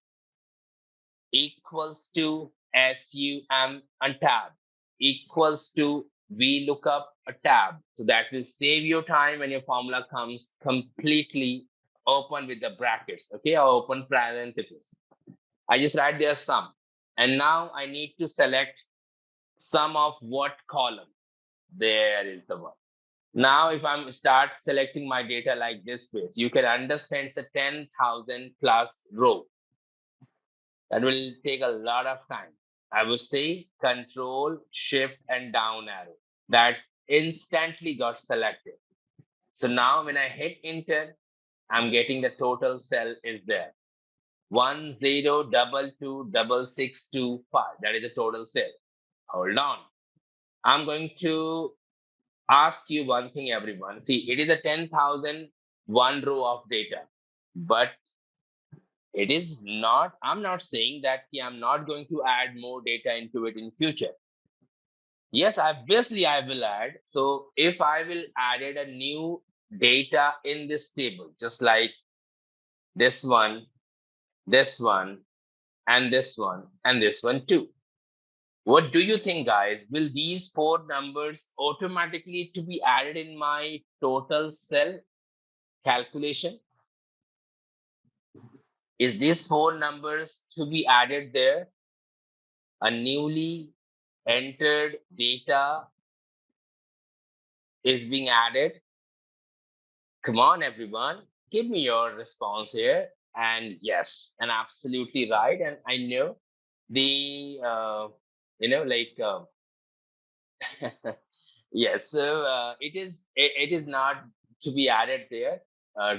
equals to SUM and tab, equals to VLOOKUP a tab. So that will save your time when your formula comes completely open with the brackets, okay, or open parentheses. I just write there sum. And now I need to select sum of what column? There is the one. Now, if I'm start selecting my data like this way, so you can understand it's a 10,000 plus row. That will take a lot of time. I would say control, shift, and down arrow. That instantly got selected. So now when I hit enter, I'm getting the total cell is there. 10226625. That is the total cell. Hold on. I'm going to ask you one thing, everyone. See, it is a 10,000 one row of data, but it is not, I'm not saying that I'm not going to add more data into it in future. Yes, obviously I will add. So if I will added a new data in this table, just like this one, and this one, and this one too. What do you think, guys? Will these four numbers automatically to be added in my total cell calculation? Is these four numbers to be added there? A newly entered data is being added. Come on, everyone, give me your response here. And yes, and absolutely right. And I know the, yes, so it is not to be added there.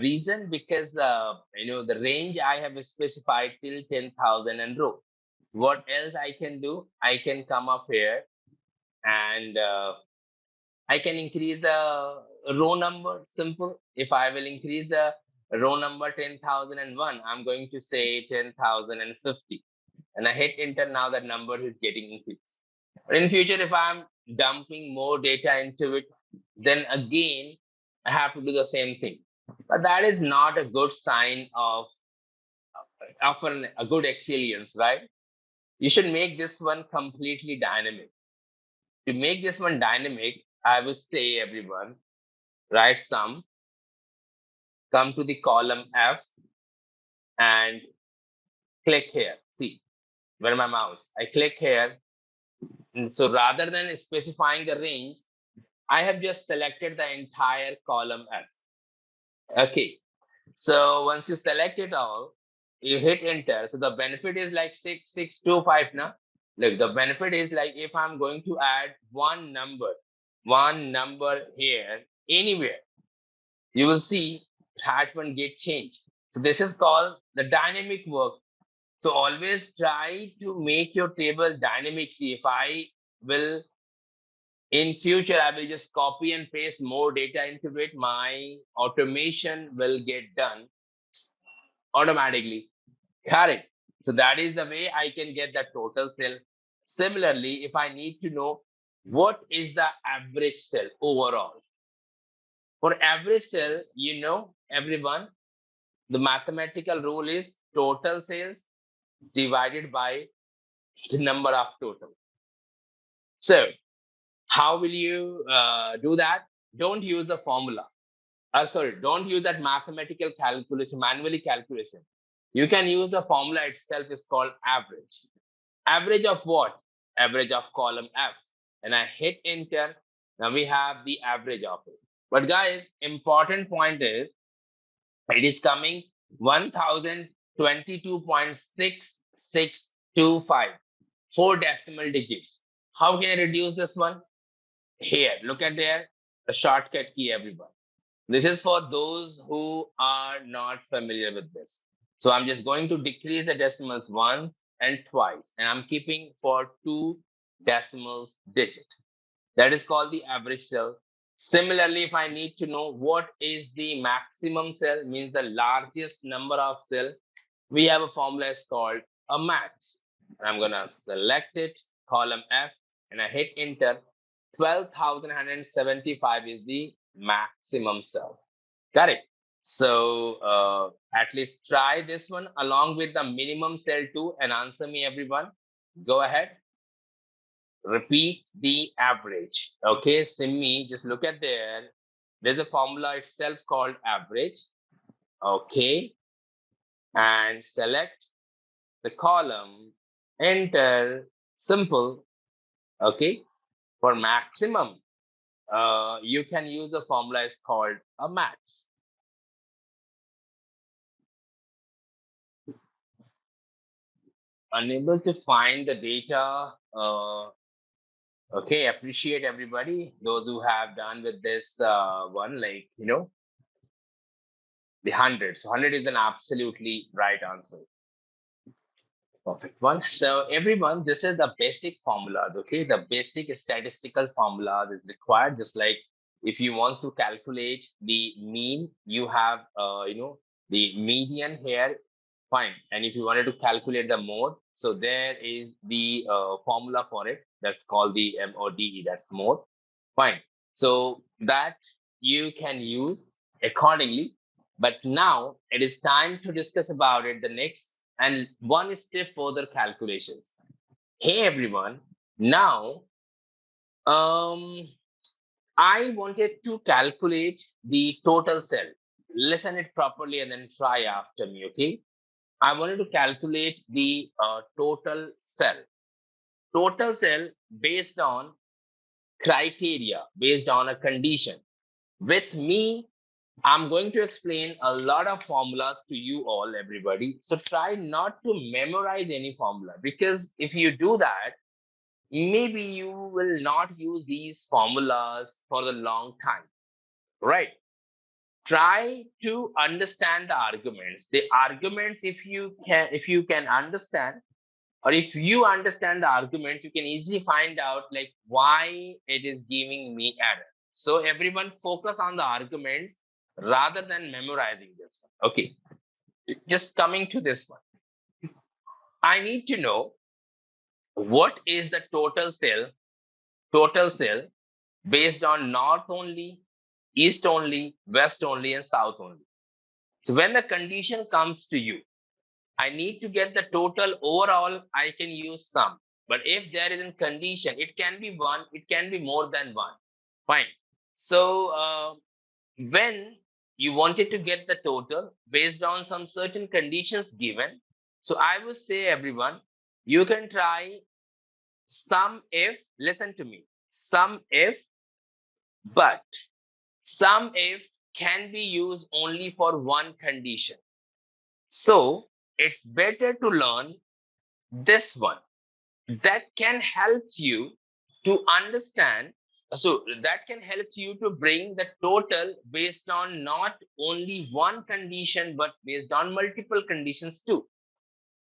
Reason because the range I have specified till 10,000 and row. What else I can do? I can come up here and I can increase the row number. Simple. If I will increase the row number 10,001, I'm going to say 10,050. And I hit enter, now that number is getting increased. But in future, if I'm dumping more data into it, then again, I have to do the same thing. But that is not a good sign of a good excellence, right? You should make this one completely dynamic. To make this one dynamic, I would say everyone, write sum, come to the column F and click here. See where my mouse, I click here. And so rather than specifying the range, I have just selected the entire column F. Okay. So once you select it all, you hit enter. So the benefit is like 6625 now. Look, the benefit is like if I'm going to add one number here, anywhere, you will see that one get changed. So this is called the dynamic work. So always try to make your table dynamic. See, if I will in future, I will just copy and paste more data into it. My automation will get done automatically. Got it. So that is the way I can get the total sale. Similarly, if I need to know what is the average sale overall. For average sale, everyone, the mathematical rule is total sales divided by the number of total. So how will you do that? Don't use the formula. Don't use that mathematical calculation, manually calculation. You can use the formula itself, is called average. Average of what? Average of column F. And I hit enter. Now we have the average of it. But guys, important point is, it is coming 1022.6625. 4 decimal digits. How can I reduce this one? Here, look at there, the shortcut key, everyone. This is for those who are not familiar with this. So I'm just going to decrease the decimals once and twice, and I'm keeping for 2 decimals digit. That is called the average cell. Similarly, if I need to know what is the maximum cell, means the largest number of cell, we have a formula is called a max. And I'm gonna select it, column F, and I hit enter. 12,175 is the maximum cell. Got it? So at least try this one along with the minimum cell too and answer me, everyone. Go ahead. Repeat the average. Okay, Simi, just look at there. There's a formula itself called average. Okay. And select the column, enter, simple. Okay. For maximum, you can use the formula is called a max. Unable to find the data. Okay, appreciate everybody. Those who have done with this one, like, the 100. So 100 is an absolutely right answer. Perfect one. So everyone, this is the basic formulas. Okay, the basic statistical formulas is required. Just like if you want to calculate the mean, you have the median here. Fine. And if you wanted to calculate the mode, so there is the formula for it. That's called the MODE. That's mode. Fine. So that you can use accordingly. But now it is time to discuss about it. The next and one step further calculations. Hey everyone. Now, I wanted to calculate the total cell. Listen it properly and then try after me. Okay. I wanted to calculate the total cell. Total cell based on criteria, based on a condition. With me, I'm going to explain a lot of formulas to you all, everybody. So try not to memorize any formula, because if you do that, maybe you will not use these formulas for a long time, right? try to understand the arguments. The arguments, if you can understand, or if you understand the arguments, you can easily find out like why it is giving me error. So everyone focus on the arguments rather than memorizing this one. Okay, just coming to this one. I need to know what is the total sale based on north only, east only, west only, and south only. So when the condition comes to you, I need to get the total overall, I can use sum. But if there is a condition, it can be one, it can be more than one. Fine. So when you wanted to get the total based on some certain conditions given, so I would say everyone, you can try sum if, listen to me, sum if, but sum if can be used only for one condition. So it's better to learn this one that can help you to understand. So that can help you to bring the total based on not only one condition, but based on multiple conditions too.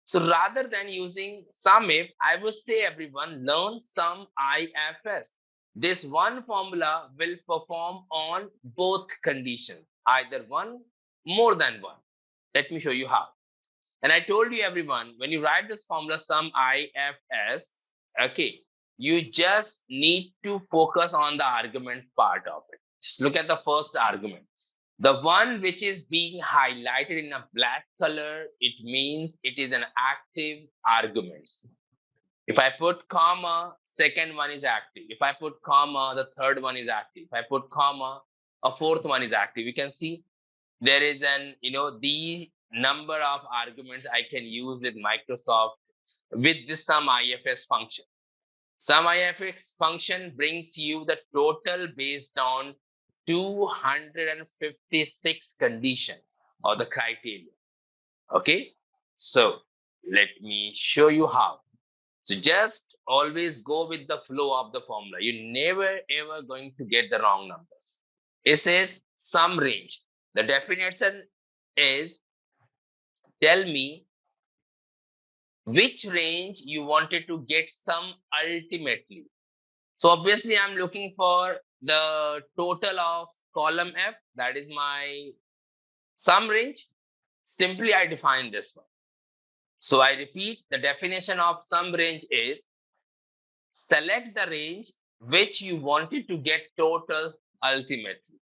So rather than using sum if, I would say everyone learn sum IFS. This one formula will perform on both conditions, either one, more than one. Let me show you how. And I told you everyone, when you write this formula sum IFS, okay, you just need to focus on the arguments part of it. Just look at the first argument. The one which is being highlighted in a black color, it means it is an active argument. If I put comma, second one is active. If I put comma, the third one is active. If I put comma, a fourth one is active. You can see there is the number of arguments I can use with Microsoft with this sum IFS function. Sum IFS function brings you the total based on 256 condition or the criteria. Okay, so let me show you how. So just always go with the flow of the formula. You're never ever going to get the wrong numbers. It says sum range. The definition is, tell me which range you wanted to get sum ultimately. So obviously I'm looking for the total of column F, that is my sum range. Simply I define this one. So I repeat, the definition of sum range is select the range which you wanted to get total ultimately.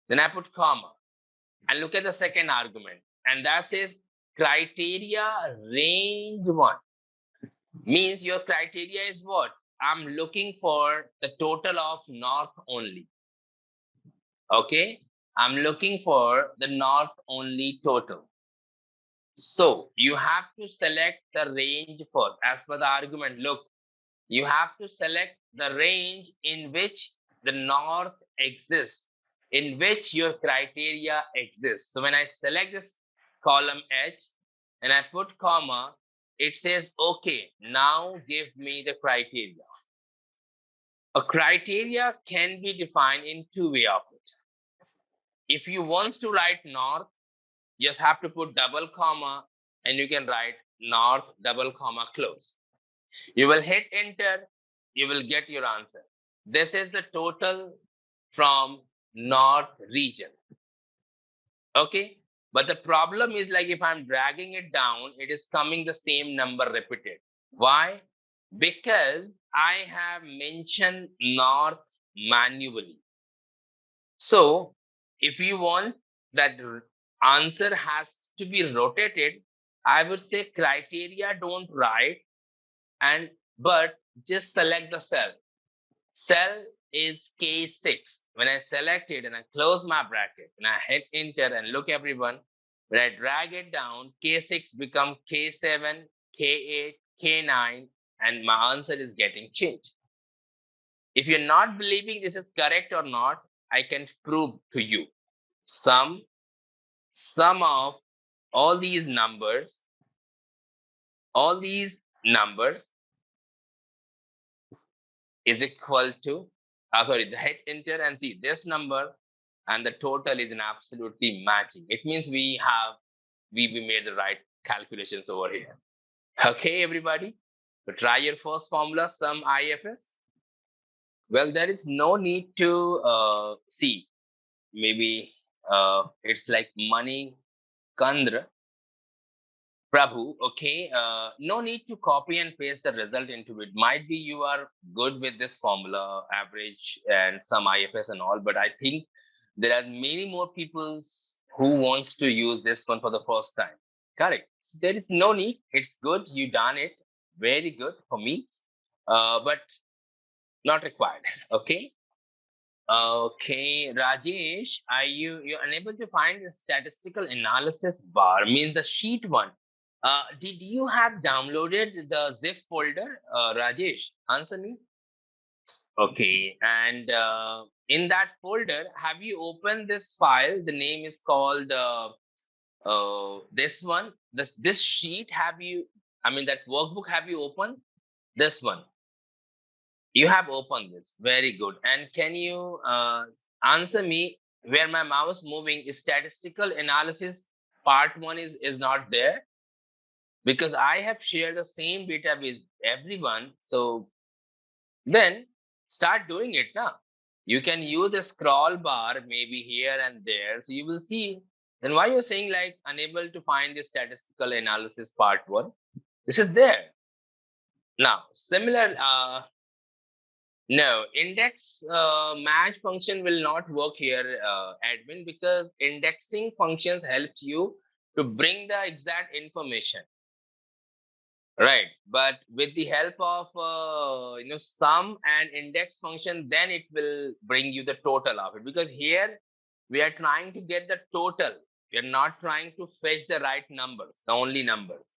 Then I put comma and look at the second argument, and that says criteria range 1. Means your criteria is what? I'm looking for the total of north only. Okay, I'm looking for the north only total. So you have to select the range first. As per the argument, look, you have to select the range in which the north exists, in which your criteria exists. So when I select this column H and I put comma, it says, okay, now give me the criteria. A criteria can be defined in two ways of it. If you want to write north, you just have to put double comma and you can write north double comma close. You will hit enter, you will get your answer. This is the total from north region. Okay, but the problem is like if I'm dragging it down, it is coming the same number repeated. Why? Because I have mentioned north manually. So if you want that answer has to be rotated, I would say criteria don't write, but just select the cell. Cell is K6. When I select it and I close my bracket and I hit enter and look everyone, when I drag it down, K6 become K7, K8, K9, and my answer is getting changed. If you're not believing this is correct or not, I can prove to you. Sum of all these numbers is equal to, hit enter and see this number and the total is an absolutely matching. It means we made the right calculations over here. Okay, everybody. So try your first formula, sum IFS. Well, there is no need to see. Maybe it's like money Kandra Prabhu. Okay, no need to copy and paste the result into it. Might be you are good with this formula, average and some IFS and all, but I think there are many more people who wants to use this one for the first time. Correct. So there is no need. It's good. You done it. Very good for me. But not required. Okay. Okay, Rajesh, are you're unable to find the statistical analysis bar? Means the sheet one. Did you have downloaded the zip folder, Rajesh? Answer me. Okay, and in that folder, have you opened this file? The name is called this one. This sheet. Have you? I mean that workbook. Have you opened this one? You have opened this. Very good. And can you answer me where my mouse moving is statistical analysis part 1 is not there? Because I have shared the same data with everyone. So then start doing it now. You can use the scroll bar maybe here and there. So you will see. Then why you're saying like unable to find the statistical analysis part 1? This is there. Now, similar no, index match function will not work here, admin, because indexing functions helps you to bring the exact information, right? But with the help of sum and index function, then it will bring you the total of it. Because here we are trying to get the total. We are not trying to fetch the right numbers, the only numbers.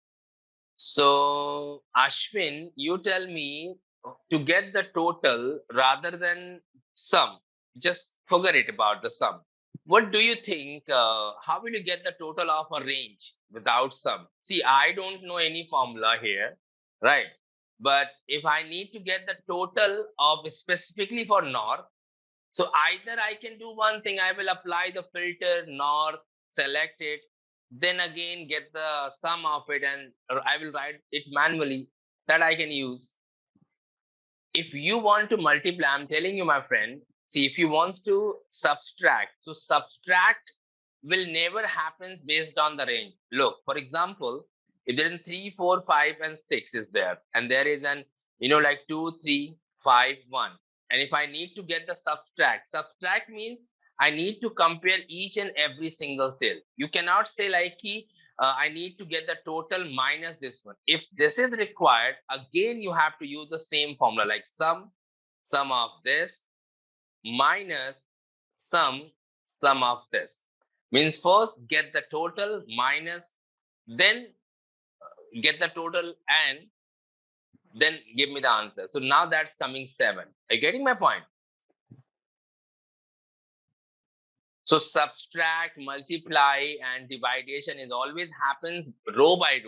So Ashwin, you tell me to get the total rather than sum. Just forget it about the sum. What do you think? How will you get the total of a range without sum? See, I don't know any formula here, right? But if I need to get the total of specifically for north, so either I can do one thing, I will apply the filter north, select it, then again get the sum of it, and I will write it manually. That I can use. If you want to multiply, I'm telling you, my friend, see, if you want to subtract, so subtract will never happen based on the range. Look, for example, if there is 3, 4, 5, and 6 is there, and there is an, like 2, 3, 5, 1. And if I need to get the subtract means I need to compare each and every single cell. You cannot say like, I need to get the total minus this one. If this is required, again, you have to use the same formula like sum of this minus sum of this. Means first get the total minus, then get the total and then give me the answer. So now that's coming 7. Are you getting my point? So subtract, multiply, and dividation is always happens row by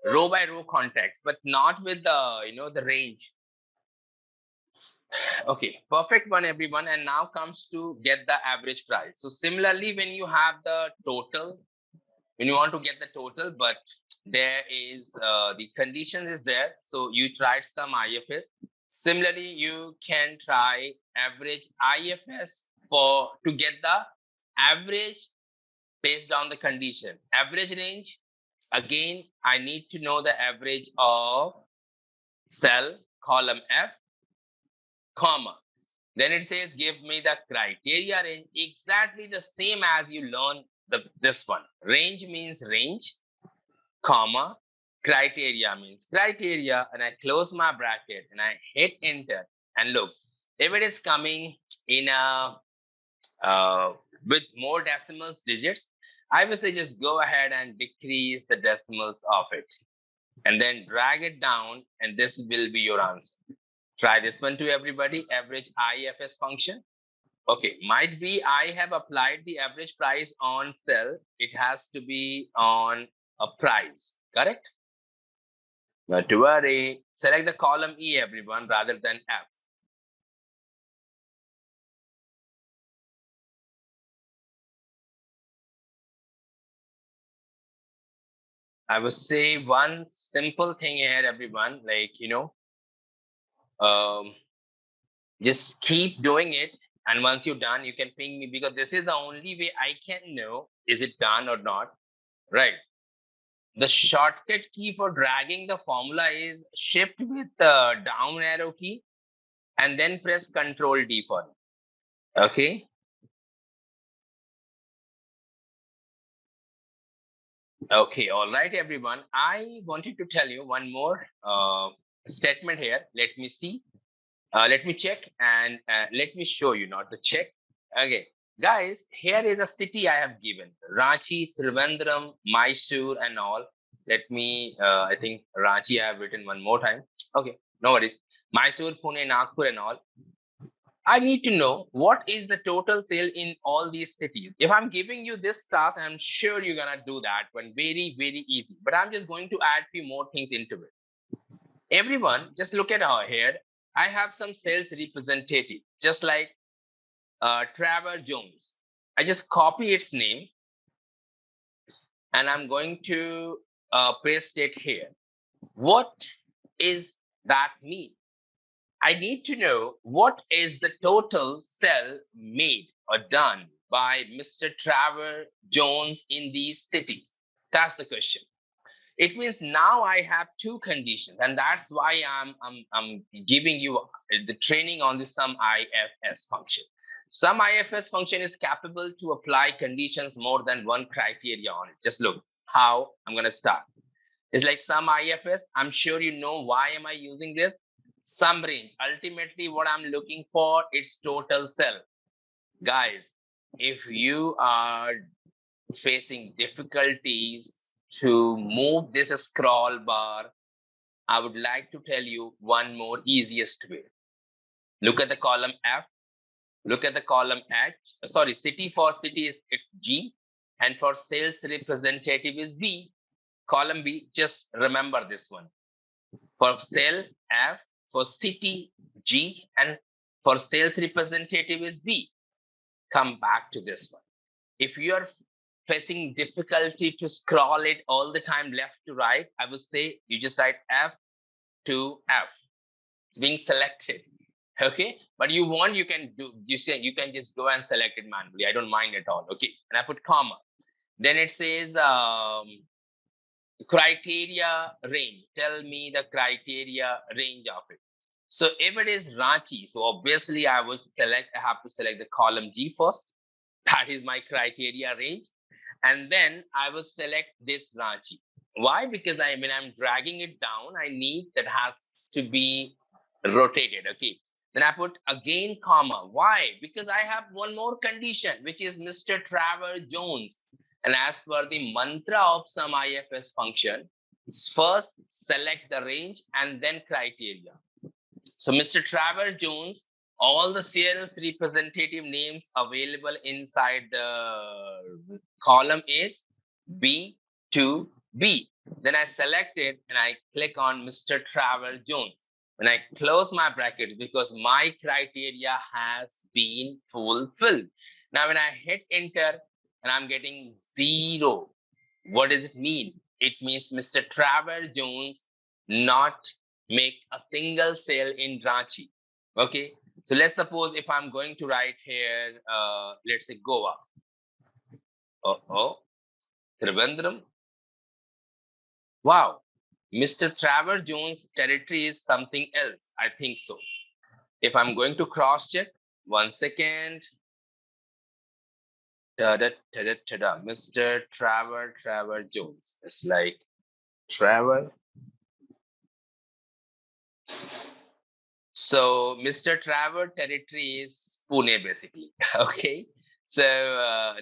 row context, but not with the the range. Okay, perfect one, everyone. And now comes to get the average price. So similarly, when you have the total, when you want to get the total, but there is the conditions is there. So you tried some IFS. Similarly, you can try average IFS to get the average based on the condition. Average range, again, I need to know the average of cell column F, comma. Then it says give me the criteria range, exactly the same as you learn this one. Range means range, comma, criteria means criteria, and I close my bracket and I hit enter. And look, if it is coming in a with more decimals digits, I will say just go ahead and decrease the decimals of it and then drag it down, and this will be your answer. Try this one to everybody, average IFS function. Okay, might be I have applied the average price on cell. It has to be on a price, correct? Not to worry, select the column E, everyone, rather than F. I would say one simple thing here, everyone, like, just keep doing it. And once you're done, you can ping me, because this is the only way I can know is it done or not, right? The shortcut key for dragging the formula is shift with the down arrow key and then press Control D for it. Okay. Okay. All right, everyone. I wanted to tell you one more statement here. Let me see. Let me check and let me show you, not the check. Okay. Guys, here is a city I have given. Ranchi, Trivandrum, Mysore and all. Let me, I think Ranchi I have written one more time. Okay, no worries. Mysore, Pune, Nagpur and all. I need to know what is the total sale in all these cities. If I'm giving you this task, I'm sure you're gonna do that one very, very easy. But I'm just going to add few more things into it. Everyone, just look at our here. I have some sales representative, just like Trevor Jones. I just copy its name and I'm going to paste it here. What is that mean? I need to know what is the total sell made or done by Mr. Trevor Jones in these cities. That's the question. It means now I have two conditions, and that's why I'm giving you the training on the sum IFS function. Sum IFS function is capable to apply conditions more than one criteria on it. Just look how I'm going to start. It's like sum IFS. I'm sure you know why am I using this. Sum range. Ultimately, what I'm looking for is total sell. Guys, if you are facing difficulties to move this scroll bar, I would like to tell you one more easiest way. Look at the column F. Look at the column H. Sorry, city for city is it's G, and for sales representative is B. Column B, just remember this one. For cell F, for city G, and for sales representative is B. Come back to this one. If you are facing difficulty to scroll it all the time left to right, I would say you just write F to F. It's being selected. Okay, but you can do, you can just go and select it manually. I don't mind at all. Okay, and I put comma. Then it says criteria range. Tell me the criteria range of it. So if it is Ranchi, so obviously I have to select the column G first. That is my criteria range. And then I will select this Ranchi. Why? Because when I'm dragging it down, I need that has to be rotated. Okay. Then I put again comma. Why? Because I have one more condition, which is Mr. Trevor Jones. And as per the mantra of sum IFS function, first select the range and then criteria. So Mr. Trevor Jones, all the sales representative names available inside the column is B to B. Then I select it and I click on Mr. Trevor Jones. When I close my bracket, because my criteria has been fulfilled. Now, when I hit enter and I'm getting 0, what does it mean? It means Mr. Trevor Jones not make a single sale in Ranchi. Okay, so let's suppose if I'm going to write here, let's say Goa. Trivandrum. Wow, Mr. Trevor Jones' territory is something else. I think so. If I'm going to cross check, 1 second. Mr. Trevor Jones. It's like Trevor. So Mr. Trevor territory is Pune basically. Okay. So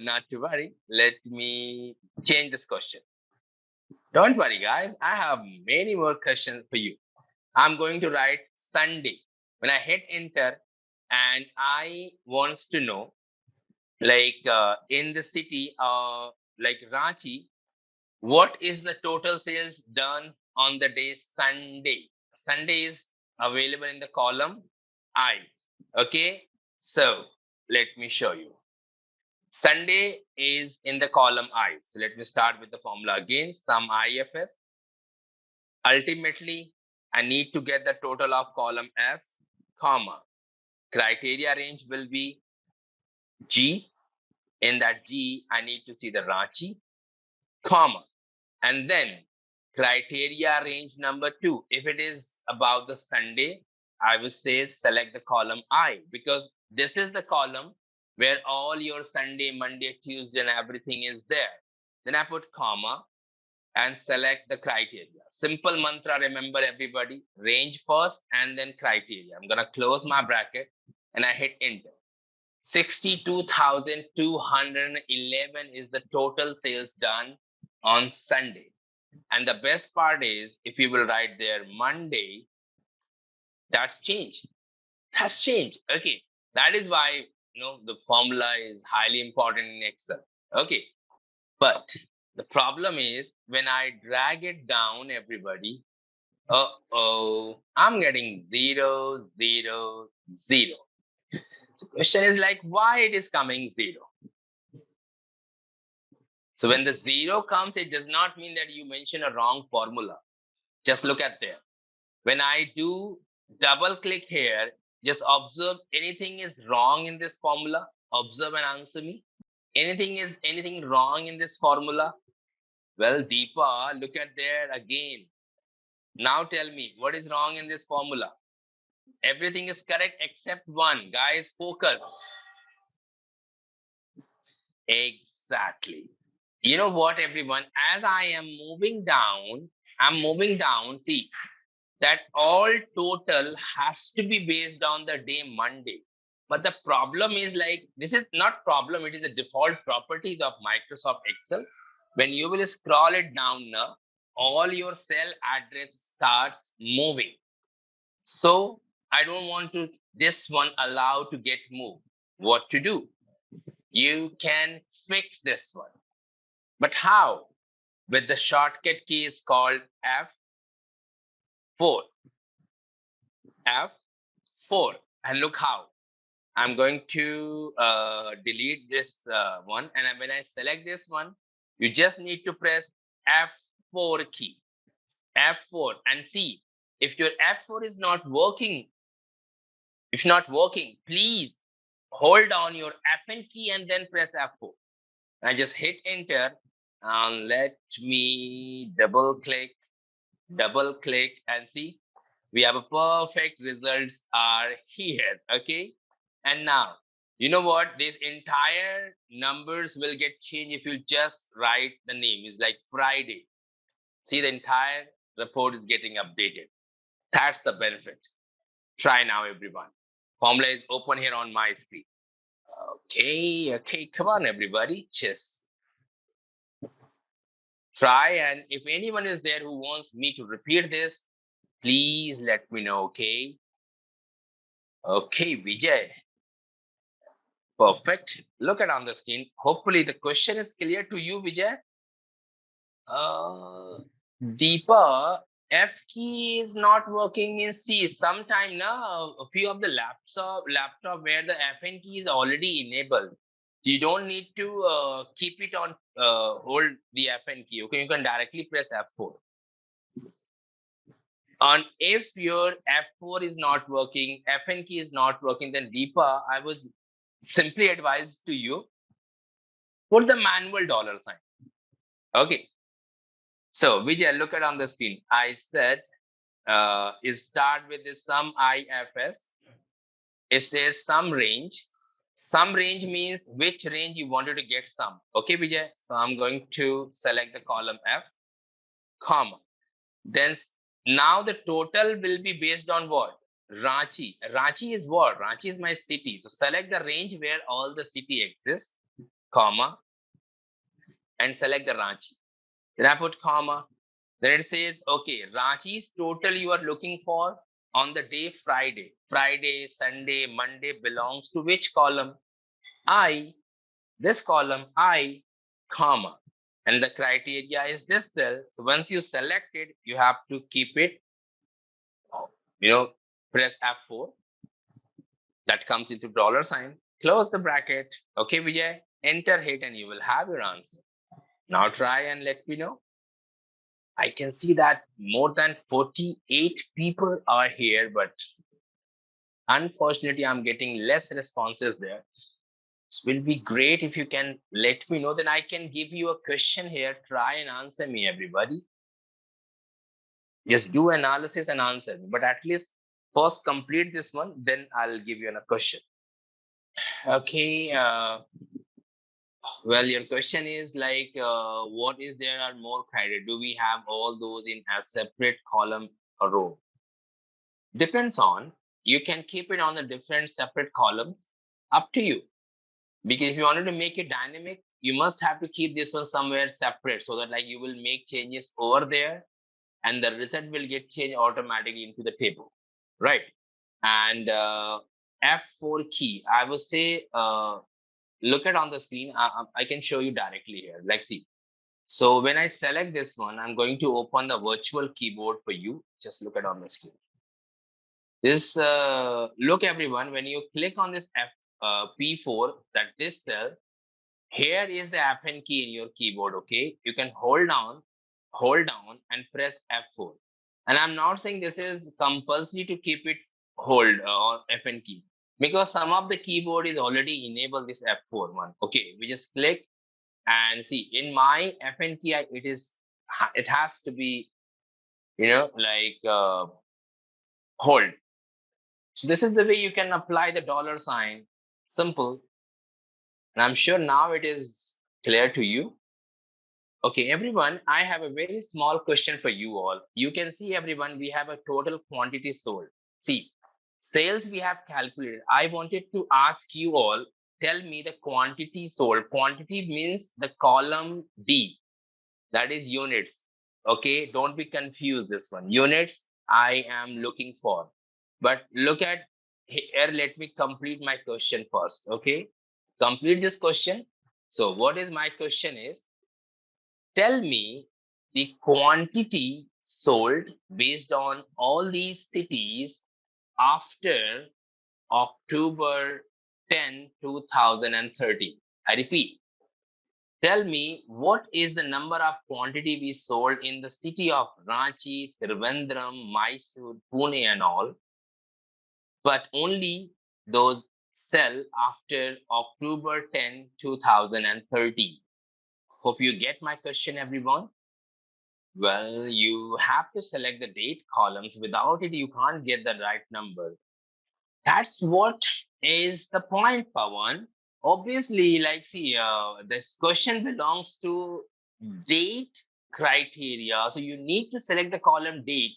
not to worry. Let me change this question. Don't worry, guys. I have many more questions for you. I'm going to write Sunday. When I hit enter and I wants to know, like in the city, like Ranchi, what is the total sales done on the day Sunday? Sunday is available in the column I. Okay, so let me show you. Sunday is in the column I. So let me start with the formula again. Sum IFS. Ultimately, I need to get the total of column F, comma. Criteria range will be G. In that G, I need to see the Ranchi, comma. And then criteria range number 2. If it is about the Sunday, I will say select the column I, because this is the column where all your Sunday, Monday, Tuesday, and everything is there. Then I put comma and select the criteria. Simple mantra, remember everybody, range first and then criteria. I'm gonna close my bracket and I hit enter. 62,211 is the total sales done on Sunday. And the best part is, if you will write there Monday, that's changed. That's changed. Okay. That is why, the formula is highly important in Excel. Okay. But the problem is when I drag it down, everybody, I'm getting 0, 0, 0. The question is like, why it is coming 0? So when the 0 comes, it does not mean that you mention a wrong formula. Just look at there. When I do double click here, just observe anything is wrong in this formula. Observe and answer me. Anything wrong in this formula? Well, Deepa, look at there again. Now tell me, what is wrong in this formula? Everything is correct except one. Guys, focus. Exactly. You know what, everyone? As I am moving down, see, that all total has to be based on the day Monday. But the problem is like, this is not problem, it is a default properties of Microsoft Excel. When you will scroll it down now, all your cell address starts moving. So I don't want to this one allow to get moved. What to do? You can fix this one. But how? With the shortcut key is called F4. F4. And look how. I'm going to delete this one. And when I select this one, you just need to press F4 key. F4. And see, if your F4 is not working, please hold on your Fn key and then press F4. I just hit enter and let me double click and see we have a perfect results are here. Okay. And now, you know what? These entire numbers will get changed if you just write the name. It's like Friday. See, the entire report is getting updated. That's the benefit. Try now, everyone. Formula is open here on my screen. Okay, come on, everybody. Just try, and if anyone is there who wants me to repeat this, please let me know, okay? Okay, Vijay. Perfect. Look at on the screen. Hopefully the question is clear to you, Vijay. Deepa, F key is not working means see, sometime now a few of the laptop where the Fn key is already enabled. You don't need to keep it on hold the Fn key. Okay, you can directly press F4. And if your F4 is not working, Fn key is not working, then Deepa, I would simply advise to you, put the manual $sign. Okay. So Vijay, look at on the screen. I said is start with the sum IFS. It says sum range. Sum range means which range you wanted to get sum. Okay, Vijay. So I'm going to select the column F, comma. Then now the total will be based on what? Ranchi. Ranchi is what? Ranchi is my city. So select the range where all the city exists, comma, and select the Ranchi. Then I put comma. Then it says, okay, Ranchi's total you are looking for on the day Friday. Friday, Sunday, Monday belongs to which column? I. This column I, comma. And the criteria is this cell. So once you select it, you have to keep it, press F4. That comes into $sign. Close the bracket. Okay, Vijay. enter hit and you will have your answer. Now try and let me know. I can see that more than 48 people are here, but unfortunately, I'm getting less responses there. It will be great if you can let me know, then I can give you a question here. Try and answer me, everybody. Just do analysis and answer me, but at least first complete this one, then I'll give you a question. Okay. Well, your question is like, what is there are more criteria? Do we have all those in a separate column or row? Depends on, you can keep it on the different separate columns, up to you. Because if you wanted to make it dynamic, you must have to keep this one somewhere separate so that like you will make changes over there and the result will get changed automatically into the table, right? And F4 key, I would say, look at on the screen. I can show you directly here. Like, see. So when I select this one, I'm going to open the virtual keyboard for you. Just look at on the screen. This, look everyone, when you click on this P4, this cell, here is the Fn key in your keyboard, okay? You can hold down and press F4. And I'm not saying this is compulsory to keep it hold or Fn key, because some of the keyboard is already enabled this F4 one. Okay, we just click and see in my Fn key, it has to be, hold. So this is the way you can apply the $sign. Simple. And I'm sure now it is clear to you. Okay, everyone, I have a very small question for you all. You can see, everyone, we have a total quantity sold. See, sales we have calculated. I wanted to ask you all, tell me the quantity sold. Quantity means the column D, that is units. Okay, don't be confused this one. Units I am looking for. But look at here, let me complete my question first. Okay, complete this question. So what is my question is, tell me the quantity sold based on all these cities after October 10, 2013. I repeat, tell me what is the number of quantity we sold in the city of Ranchi, Trivandrum, Mysore, Pune and all, but only those sell after October 10, 2013. Hope you get my question, everyone. Well, you have to select the date columns. Without it, you can't get the right number. That's what is the point, Pawan. Obviously, like, see, this question belongs to date criteria. So you need to select the column date.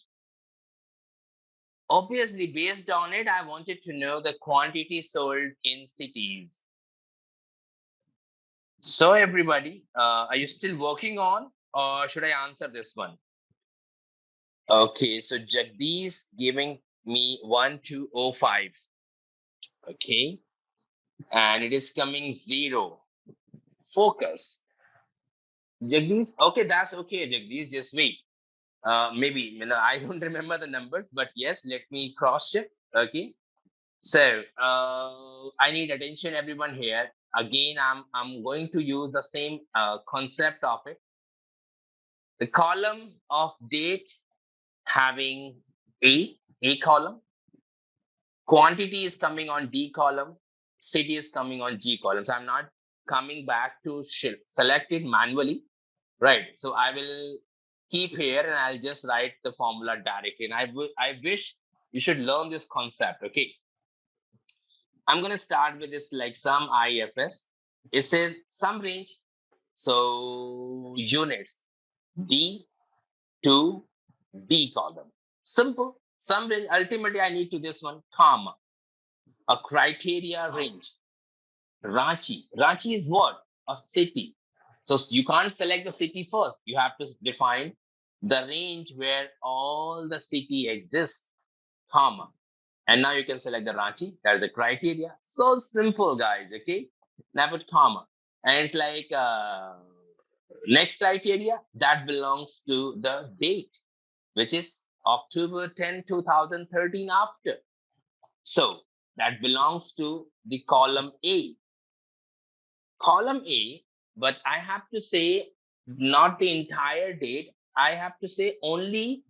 Obviously, based on it, I wanted to know the quantity sold in cities. So everybody, are you still working on, or should I answer this one? Okay, so Jagdish giving me 1205. Okay, and it is coming 0. Focus. Jagdish, okay, that's okay, Jagdish, just wait. Maybe, I don't remember the numbers, but yes, let me cross check. Okay, so I need attention, everyone here. Again, I'm going to use the same concept of it. The column of date having A column, quantity is coming on D column, city is coming on G column. So I'm not coming back to select it manually, right? So I will keep here and I'll just write the formula directly. And I wish you should learn this concept, okay? I'm going to start with this like sum IFS. It says sum range. So units, D to D column. Simple. Sum range, ultimately I need to this one, comma. A criteria range. Ranchi. Ranchi is what? A city. So you can't select the city first. You have to define the range where all the city exists, comma. And now you can select the Ranchi. That is the criteria. So simple, guys. Okay. Now put comma. And it's like next criteria that belongs to the date, which is October 10, 2013 after. So that belongs to the column A. column A, but I have to say not the entire date. I have to say only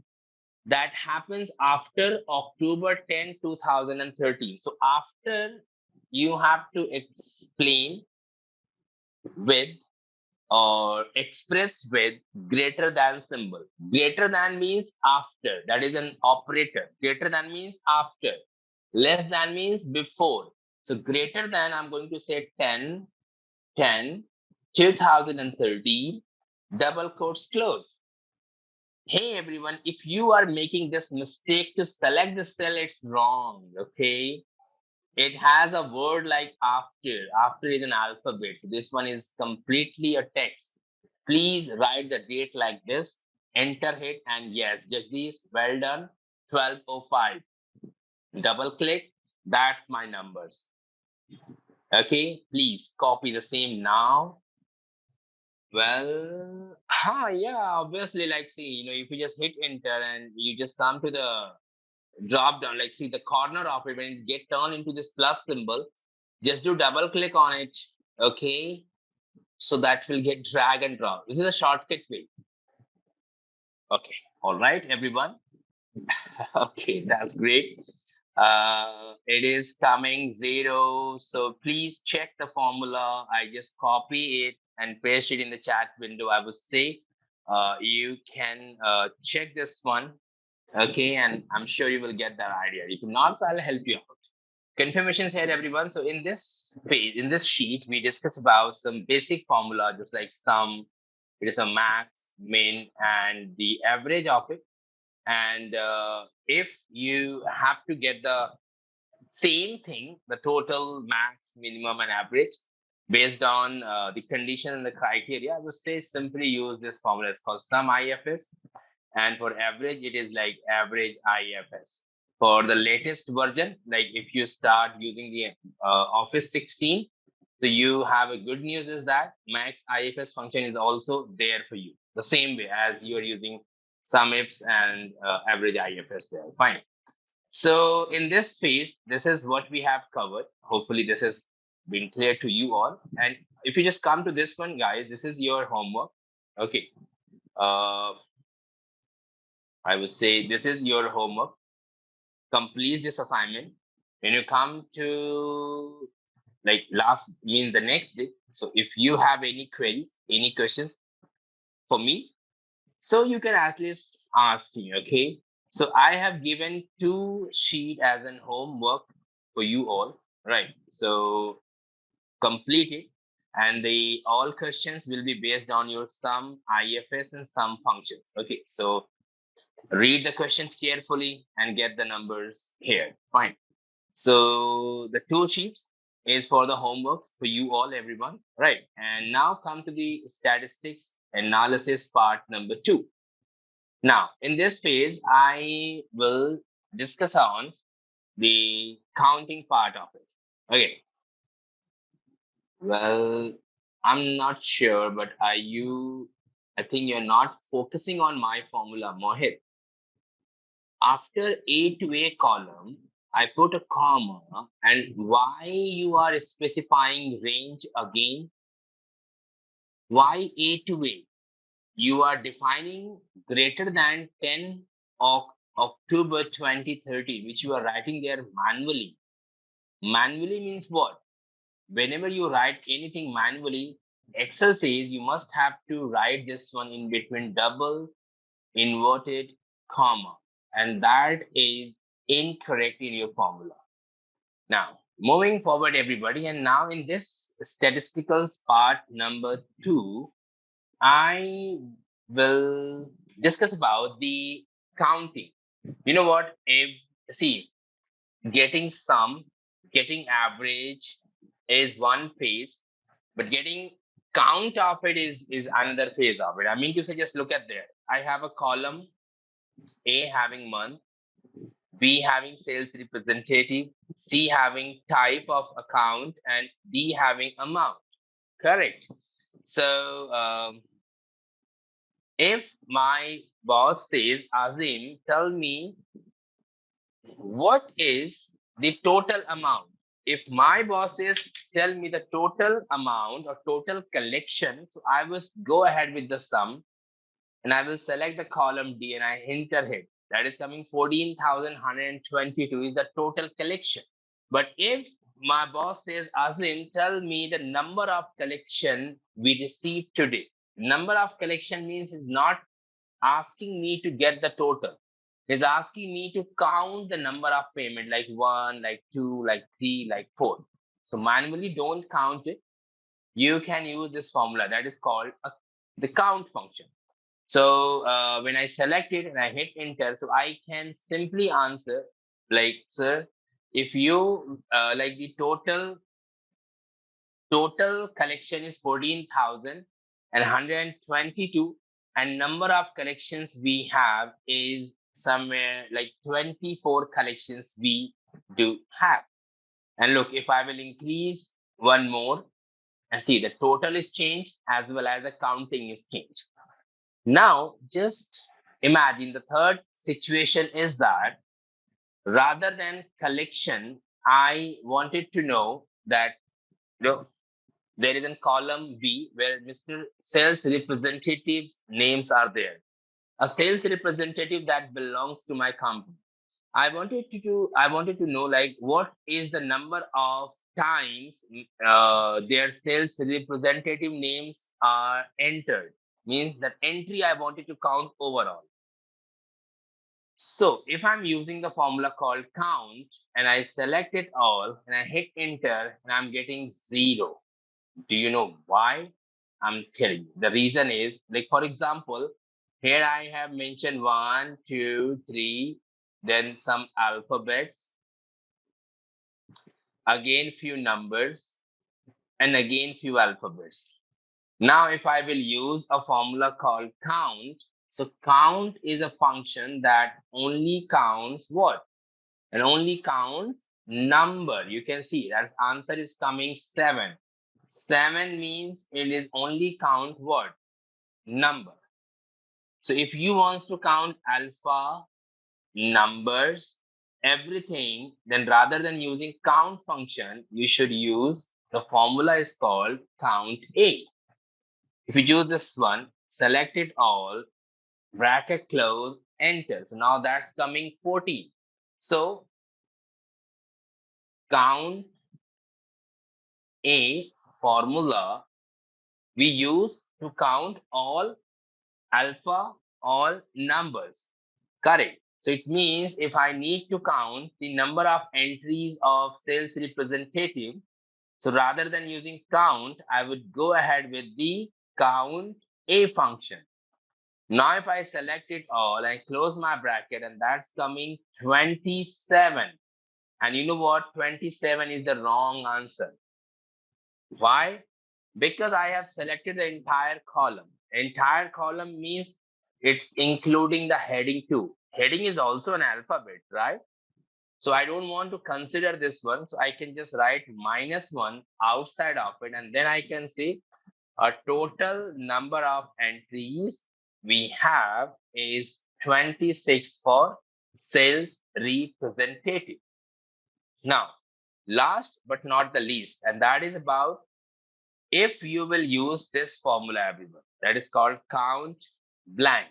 that happens after October 10, 2013. So after, you have to explain with or express with greater than symbol. Greater than means after. That is an operator. Greater than means after. Less than means before. So greater than, I'm going to say 10, 10, 2013, double quotes close. Hey everyone, if you are making this mistake to select the cell, it's wrong, okay? It has a word like after. After is an alphabet. So this one is completely a text. Please write the date like this, enter it, and yes, Jagdish, well done, 12:05. Double click, that's my numbers. Okay, please copy the same now. Well, yeah, obviously, like, see, if you just hit enter and you just come to the drop down, like, see the corner of it, when it get turned into this plus symbol, just do double click on it, okay? So that will get drag and drop. This is a shortcut way. Okay, all right, everyone. Okay, that's great. It is coming 0. So please check the formula. I just copy it and paste it in the chat window. I would say you can check this one. Okay, and I'm sure you will get that idea. If not, so I'll help you out. Confirmations here, everyone. So in this page, in this sheet, we discuss about some basic formula, just like sum, it is a max, min, and the average of it. And if you have to get the same thing, the total, max, minimum, and average, based on the condition and the criteria, I would say simply use this formula. It's called sum IFS. And for average, it is like average IFS. For the latest version, like if you start using the Office 16, so you have a good news is that max IFS function is also there for you, the same way as you're using sum ifs and average IFS there. Fine. So in this phase, this is what we have covered. Hopefully this has been clear to you all. And if you just come to this one, guys, this is your homework. Okay. I would say this is your homework. Complete this assignment. When you come to like last, means the next day. So if you have any queries, any questions for me, so you can at least ask me, okay? So I have given 2 sheet as an homework for you all, right? So complete it, and the all questions will be based on your sum IFS and sum functions. Okay, so read the questions carefully and get the numbers here. Fine. So the 2 sheets is for the homeworks for you all, everyone, right? And now come to the statistics analysis part number 2. Now, in this phase, I will discuss on the counting part of it. Okay. Well, I'm not sure, but I think you're not focusing on my formula, Mohit. After A to A column, I put a comma, and why you are specifying range again? Why A to A? You are defining greater than 10 of October 2013, which you are writing there manually. Manually means what? Whenever you write anything manually, Excel says you must have to write this one in between double inverted comma, and that is incorrect in your formula. Now, moving forward, everybody, and now in this statisticals part number 2, I will discuss about the counting. You know what? Getting sum, getting average is one phase, but getting count of it is another phase of it. I mean to say, just look at there. I have a column, A having month, B having sales representative, C having type of account, and D having amount. Correct. So if my boss says, Azim, tell me what is the total amount. if my bosses tell me the total amount or total collection, so I will go ahead with the sum and I will select the column D and I enter it. That is coming 14,122 is the total collection. But if my boss says, Azim, tell me the number of collection we received today. Number of collection means is not asking me to get the total. He's asking me to count the number of payment, like 1, like 2, like 3, like 4. So manually don't count it. You can use this formula that is called the count function. So when I select it and I hit enter, so I can simply answer like, sir, if you like the total collection is 14,122 and number of collections we have is somewhere like 24 collections we do have. And look, if I will increase one more and see the total is changed as well as the counting is changed. Now, just imagine the third situation is that rather than collection, I wanted to know that there is a column B where Mr. Sales Representative's names are there. A sales representative that belongs to my company. I wanted to know like what is the number of times their sales representative names are entered. Means that entry I wanted to count overall. So if I'm using the formula called count and I select it all and I hit enter and I'm getting 0. Do you know why? I'm telling you. The reason is like, for example, here I have mentioned 1, 2, 3, then some alphabets, again few numbers, and again few alphabets. Now, if I will use a formula called count, so count is a function that only counts what? And only counts number. You can see that answer is coming 7. 7 means it is only count what? Number. So if you want to count alpha, numbers, everything, then rather than using count function, you should use the formula is called count A. If you use this one, select it all, bracket close, enter. So now that's coming 14. So count A formula we use to count all alpha, all numbers. Correct. So it means if I need to count the number of entries of sales representative, so rather than using count, I would go ahead with the count A function. Now if I select it all, I close my bracket and that's coming 27. And you know what? 27 is the wrong answer. Why? Because I have selected the entire column. Entire column means it's including the heading too. Heading is also an alphabet, right? So I don't want to consider this one. So I can just write -1 outside of it. And then I can say a total number of entries we have is 26 for sales representative. Now, last but not the least, and that is about if you will use this formula, everyone, that is called count blank.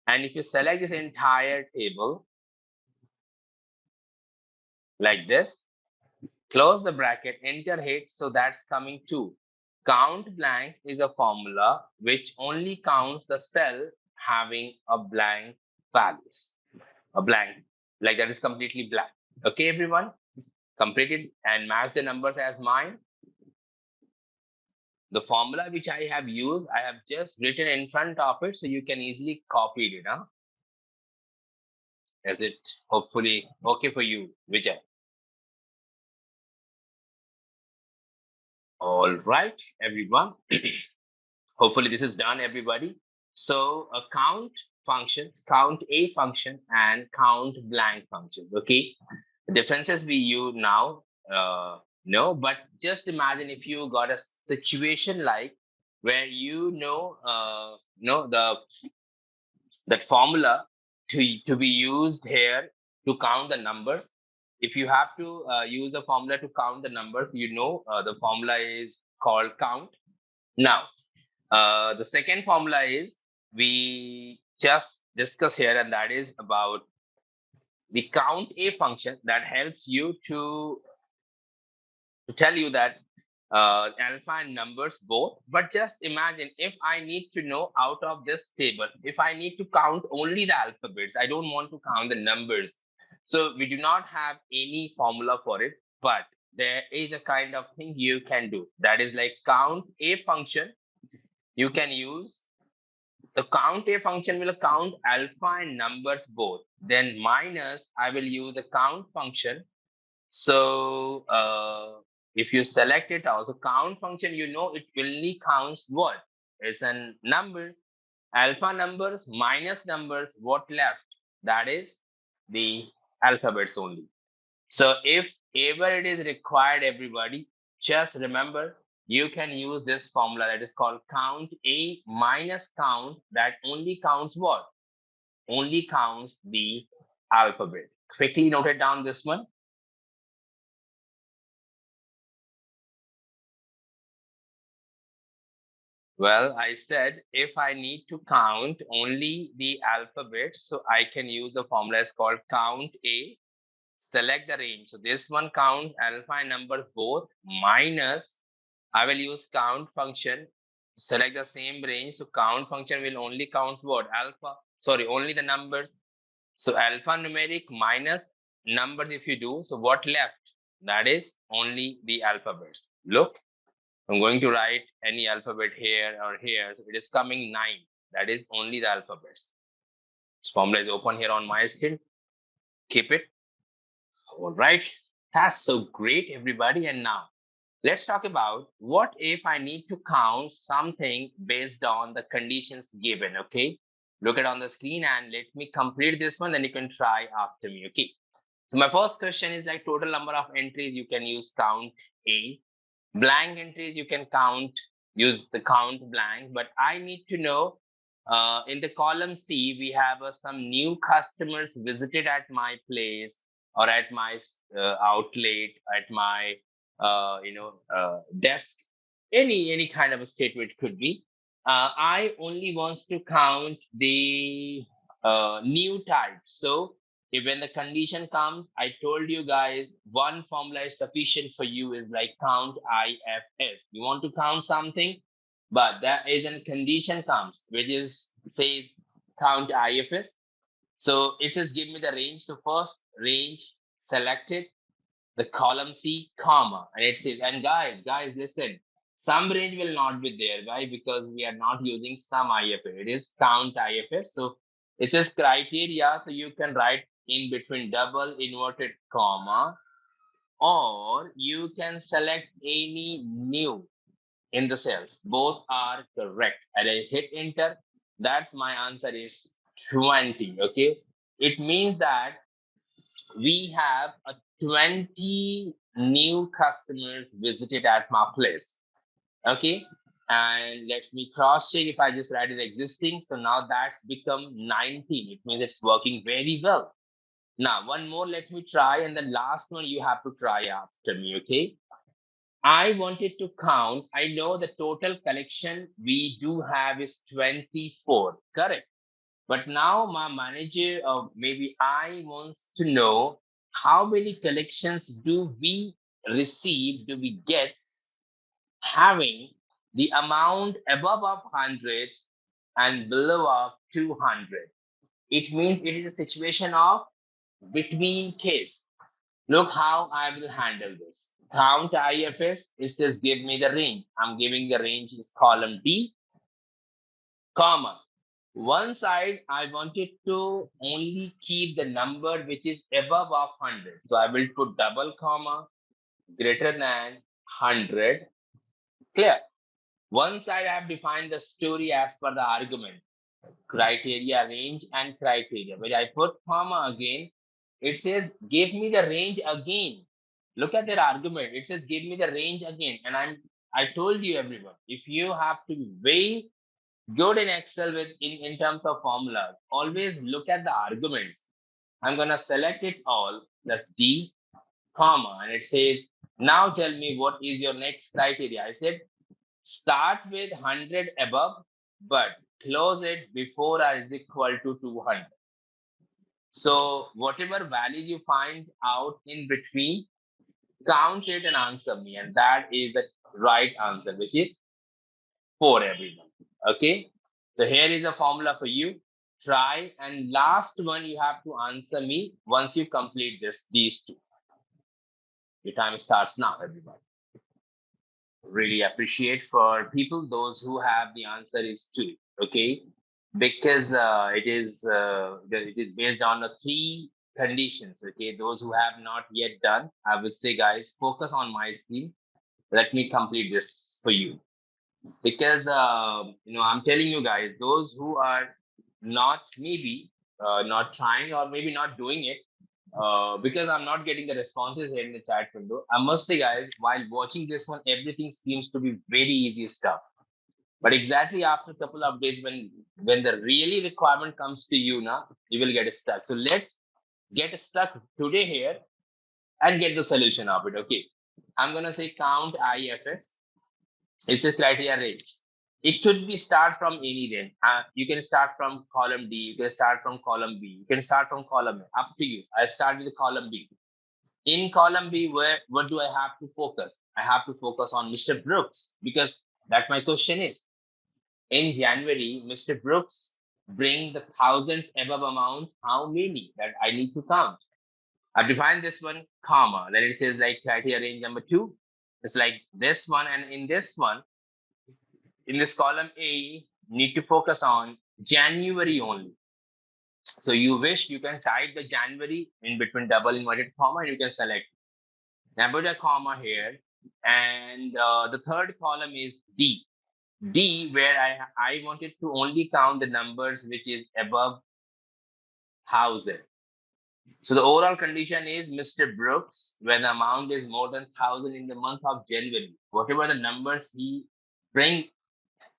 And if you select this entire table like this, close the bracket, enter hit, so that's coming 2. Count blank is a formula which only counts the cell having a blank values. A blank, like that is completely blank. Okay, everyone? Complete it and match the numbers as mine. The formula which I have used, I have just written in front of it so you can easily copy it. Huh? Is it hopefully okay for you, Vijay? All right, everyone. Hopefully this is done, everybody. So count functions, count A function and count blank functions. Okay, the differences we use now, no, but just imagine if you got a situation like where that formula to be used here to count the numbers. if you have to use a formula to count the numbers, the formula is called count. Now, the second formula is we just discuss here, and that is about the count a function that helps you to tell you that alpha and numbers both. But just imagine if I need to know out of this table, if I need to count only the alphabets, I don't want to count the numbers. So we do not have any formula for it, but there is a kind of thing you can do. That is like count a function. You can use the count a function will count alpha and numbers both. Then minus, I will use the count function. So if you select it also, count function, it only counts what? It's a number, alpha numbers minus numbers, what left? That is the alphabets only. So if ever it is required, everybody, just remember, you can use this formula that is called count a minus count, that only counts what? Only counts the alphabet. Quickly note it down, this one. Well, I said if I need to count only the alphabets, so I can use the formula is called count a, select the range. So this one counts alpha and numbers both, minus, I will use count function, select the same range. So count function will only count what? Only the numbers. So alpha numeric minus numbers if you do, so what left? That is only the alphabets. Look, I'm going to write any alphabet here or here. So it is coming 9. That is only the alphabets. This formula is open here on my screen. Keep it. All right. That's so great, everybody. And now let's talk about what if I need to count something based on the conditions given. Okay. Look at on the screen and let me complete this one. Then you can try after me. Okay. So my first question is like total number of entries. You can use count A. Blank entries you can use the count blank, but I need to know in the column C we have some new customers visited at my place or at my outlet, at my desk, any kind of a statement could be. I only wants to count the new type. So if when the condition comes, I told you guys one formula is sufficient for you, is like count IFS. You want to count something, but there is a condition comes, which is say count IFS. So it says give me the range. So first range selected, the column C, comma, and it says, and guys, listen, some range will not be there. Why? Because we are not using some IFS. It is count IFS. So it says criteria. So you can write in between double inverted comma, or you can select any new in the cells. Both are correct. And I hit enter. That's my answer is 20. Okay. It means that we have 20 new customers visited at my place. Okay. And let me cross check if I just write it existing. So now that's become 19. It means it's working very well. Now, one more, let me try. And the last one you have to try after me. Okay. I wanted to count. I know the total collection we do have is 24. Correct. But now my manager or maybe I wants to know how many collections do we receive, do we get having the amount above of 100 and below of 200. It means it is a situation of between case. Look how I will handle this. Count IFS, it says give me the range. I'm giving the range is column D, comma. One side, I wanted to only keep the number which is above of 100. So I will put double comma, greater than 100. Clear? One side, I have defined the story as per the argument, criteria, range, and criteria. When I put comma again, it says give me the range again. Look at their argument. It says give me the range again. And I told you everyone, if you have to be very good in Excel with in terms of formulas, always look at the arguments. I'm gonna select it all. That's D. comma, and it says, now tell me what is your next criteria. I said, start with 100 above, but close it before or is equal to 200. So whatever values you find out in between, count it and answer me. And that is the right answer, which is 4, everyone. Okay. So here is a formula for you. Try, and last one you have to answer me once you complete these two. Your time starts now, everybody. Really appreciate for people, those who have the answer is 2. Okay. Because it is based on the 3 conditions. Okay, those who have not yet done, I would say, guys, focus on my screen. Let me complete this for you, because I'm telling you guys, those who are not maybe not trying or maybe not doing it, because I'm not getting the responses here in the chat window. I must say, guys, while watching this one, everything seems to be very easy stuff. But exactly after a couple of days, when the really requirement comes to you now, you will get stuck. So let's get stuck today here and get the solution of it. Okay. I'm gonna say count IFS. It's a criteria range. It could be start from any range. You can start from column D, you can start from column B, you can start from column A, up to you. I start with column B. In column B, what do I have to focus? I have to focus on Mr. Brooks, because that my question is. In January, Mr. Brooks bring the 1,000th above amount. How many that I need to count? I've defined this one, comma. Then it says like criteria range number 2. It's like this one, and in this one, in this column A, need to focus on January only. So you wish, you can type the January in between double inverted comma, and you can select. Now put a comma here, and the third column is D. D, where I wanted to only count the numbers which is above 1,000. So the overall condition is Mr. Brooks, when the amount is more than 1,000 in the month of January, whatever the numbers he bring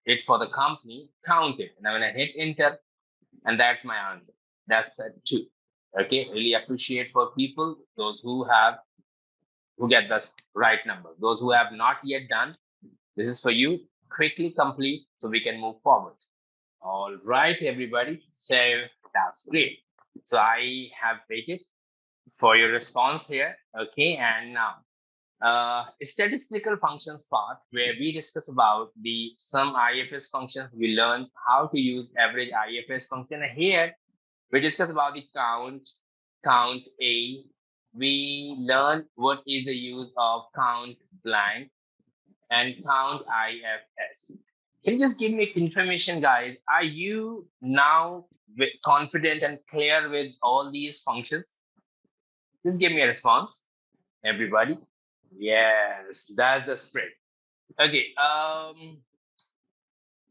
it for the company, count it. And when I hit enter, and that's my answer. That's a 2. Okay, really appreciate for people, those who get the right number. Those who have not yet done, this is for you. Quickly complete so we can move forward. All right, everybody. So that's great. So I have waited for your response here. Okay, and now statistical functions part, where we discuss about some IFS functions. We learn how to use average IFS function. And here we discuss about the count A. We learn what is the use of count blank and count IFS. Can you just give me information, guys? Are you now confident and clear with all these functions? Just give me a response, everybody. Yes, that's the spirit. Okay.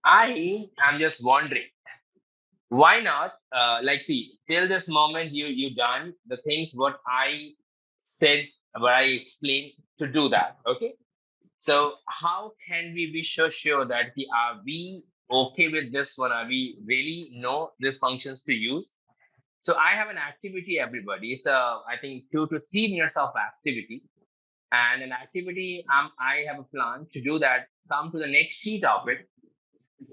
I am just wondering, why not? See, till this moment, you done the things what I said, what I explained to do that. Okay. So how can we be so sure that are we okay with this one? Are we really know these functions to use? So I have an activity, everybody. It's I think 2 to 3 minutes of activity, and an activity. I have a plan to do that. Come to the next sheet of it.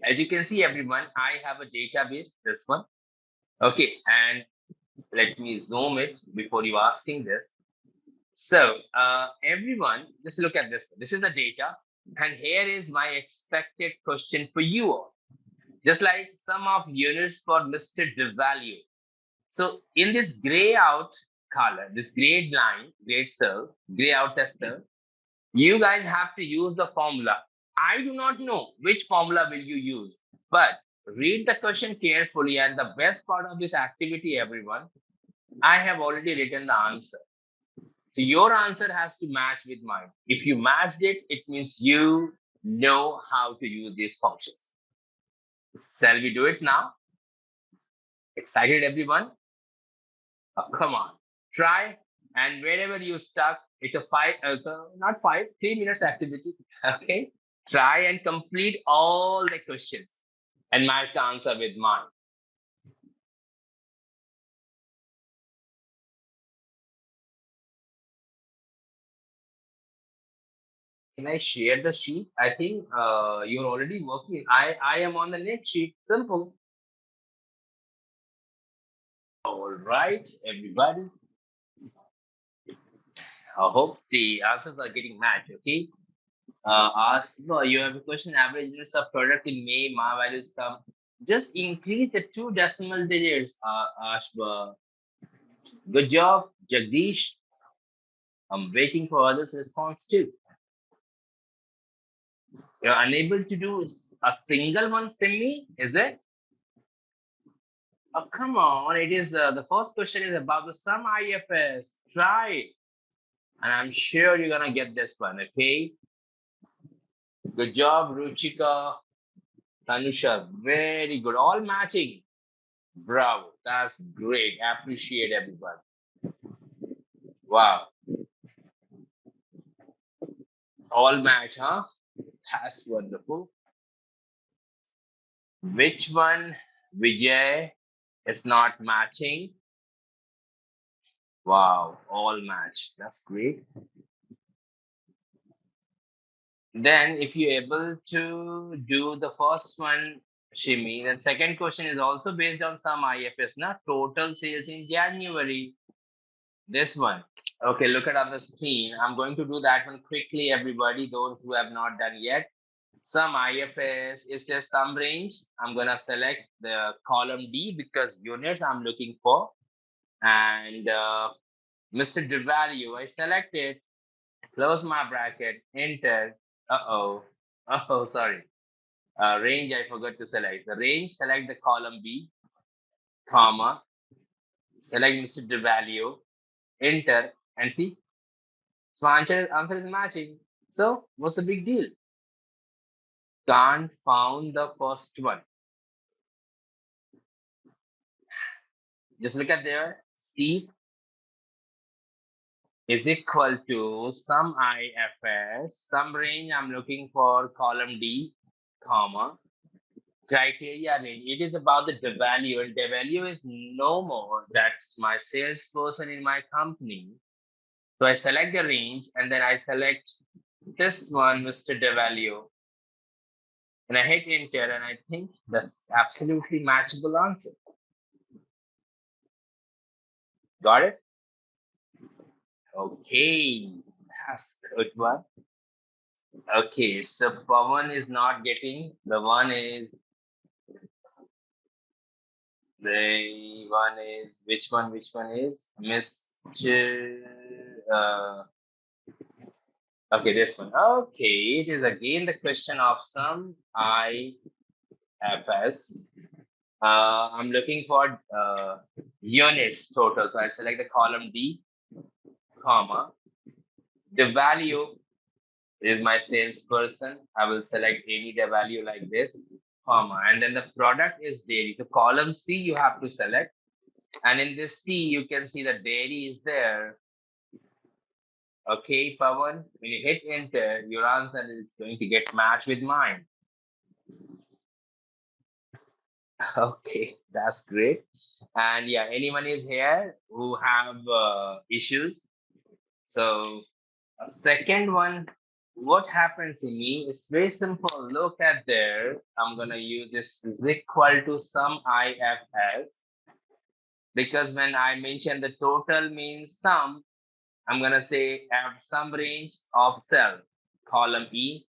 As you can see, everyone, I have a database. This one, okay. And let me zoom it before you asking this. So everyone, just look at this. This is the data, and here is my expected question for you all. Just like sum of units for Mr. Devalue. So in this gray out color, this gray line, gray cell, gray out cell, you guys have to use the formula. I do not know which formula will you use, but read the question carefully. And the best part of this activity, everyone, I have already written the answer. So your answer has to match with mine. If you matched it, it means you know how to use these functions. Shall we do it now? Excited, everyone? Oh, come on, try. And wherever you stuck, it's a 3 minutes activity. Okay, try and complete all the questions and match the answer with mine. Can I share the sheet? I think you're already working. I am on the next sheet. Simple. All right, everybody. I hope the answers are getting matched. Okay. Ask. No, you have a question. Average units of product in May. My values come. Just increase the 2 decimal digits. Ashba. Good job, Jagdish. I'm waiting for others' response too. You're unable to do a single one, Simi, is it? Oh, come on. It is the first question is about the sum IFS. Try it. And I'm sure you're going to get this one, okay? Good job, Ruchika, Tanusha. Very good. All matching. Bravo. That's great. Appreciate everybody. Wow. All match, huh? That's wonderful. Which one, Vijay, is not matching? Wow, all match. That's great. Then if you're able to do the first one, Shimi, then second question is also based on some IFS, not total sales in January. This one. Okay, look at on the screen. I'm going to do that one quickly, everybody, those who have not done yet. Some IFS, it says some range. I'm going to select the column D because units I'm looking for. And Mr. Devalue, I select it, close my bracket, enter. Sorry. Range, I forgot to select. The range, select the column B, comma, select Mr. Devalue, enter, and see. So answer is matching. So what's the big deal? Can't found the first one. Just look at there. C is equal to some IFS, some range I'm looking for column D, comma, criteria range. It is about the devalue, and devalue is no more. That's my salesperson in my company. So I select the range and then I select this one, Mr. Devalue. And I hit enter, and I think that's absolutely matchable answer. Got it? Okay, that's good one. Okay, so Pawan is not getting, the one is, which one is? Mr. Okay, this one. Okay, it is again the question of some IFS. I'm looking for units total. So I select the column D, comma. The value is my salesperson. I will select any the value like this, comma. And then the product is dairy. So column C you have to select. And in this C, you can see the dairy is there. Okay, Pawan, when you hit enter, your answer is going to get matched with mine. Okay, that's great. And yeah, anyone is here who have issues? So a second one, what happens in me is very simple. Look at there. I'm gonna use this is equal to some IFS, because when I mention the total means sum, I'm gonna say have some range of cell, column E.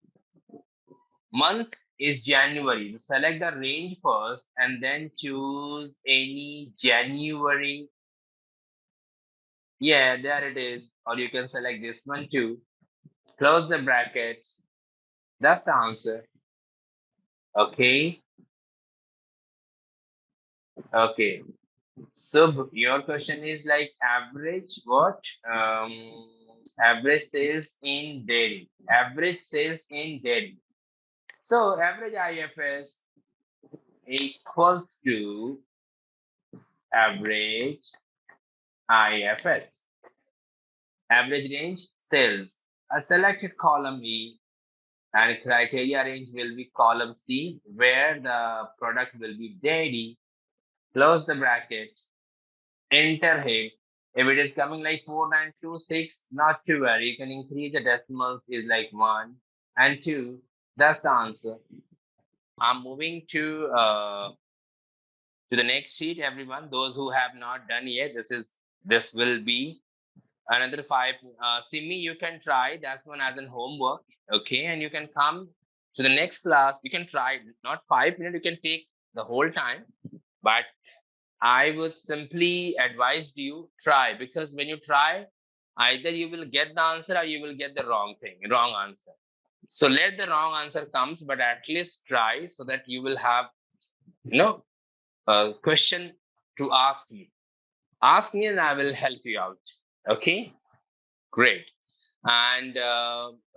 Month is January. Select the range first and then choose any January. Yeah, there it is. Or you can select this one too. Close the brackets. That's the answer. Okay. Okay. So your question is like average what? Average sales in dairy. Average sales in dairy. So average IFS equals to average IFS. Average range sales. A selected column E and criteria range will be column C, where the product will be dairy. Close the bracket, enter here, If it is coming like 4926, not to worry. You can increase the decimals is like 1 and 2. That's the answer. I'm moving to the next sheet, everyone. Those who have not done yet, this will be another 5. Simi, you can try. That's one as an homework. Okay, and you can come to the next class. You can try not 5 minutes. You can take the whole time, but I would simply advise you try, because when you try, either you will get the answer or you will get the wrong answer. So let the wrong answer comes, but at least try so that you will have a question to ask me. Ask me and I will help you out. Okay, great. And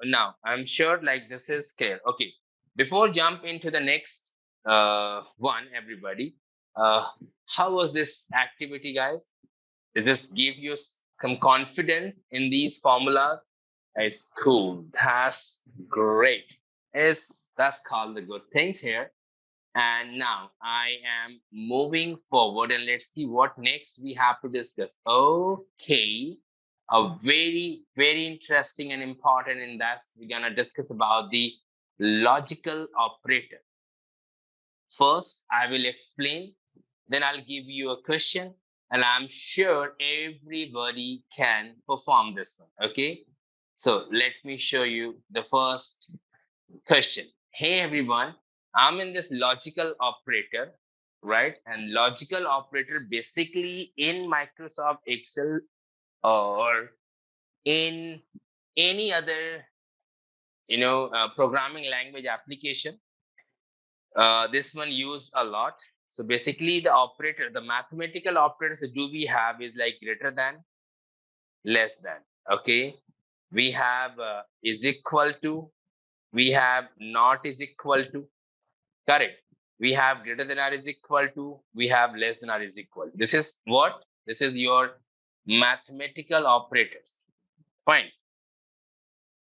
now I'm sure like this is clear. Okay, before jump into the next one, everybody, how was this activity, guys? Does this give you some confidence in these formulas? It's cool. That's great. That's called the good things here. And now I am moving forward, and let's see what next we have to discuss. Okay, a very, very interesting and important in that we're gonna discuss about the logical operator. First, I will explain, then I'll give you a question, and I'm sure everybody can perform this one. Okay, so let me show you the first question. Hey everyone, I'm in this logical operator, right? And logical operator basically in Microsoft Excel or in any other programming language application, this one used a lot. So basically the operator, the mathematical operators that do we have is like greater than, less than. Okay, we have is equal to, we have not is equal to. Correct. We have greater than or is equal to, we have less than or is equal. This is what? This is your mathematical operators. Fine.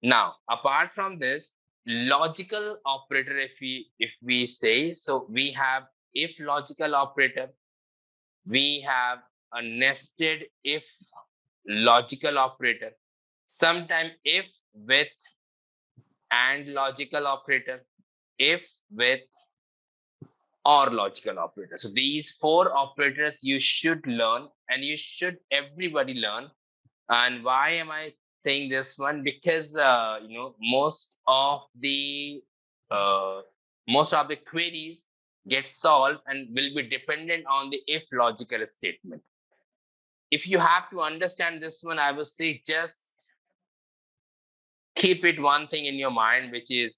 Now, apart from this, logical operator, if we say, so we have if logical operator, we have a nested if logical operator, sometime if with and logical operator, if with or logical operator. So these 4 operators you should learn, and you should everybody learn. And why am I saying this one? Because most of the queries get solved and will be dependent on the if logical statement. If you have to understand this one, I would say just keep it one thing in your mind, which is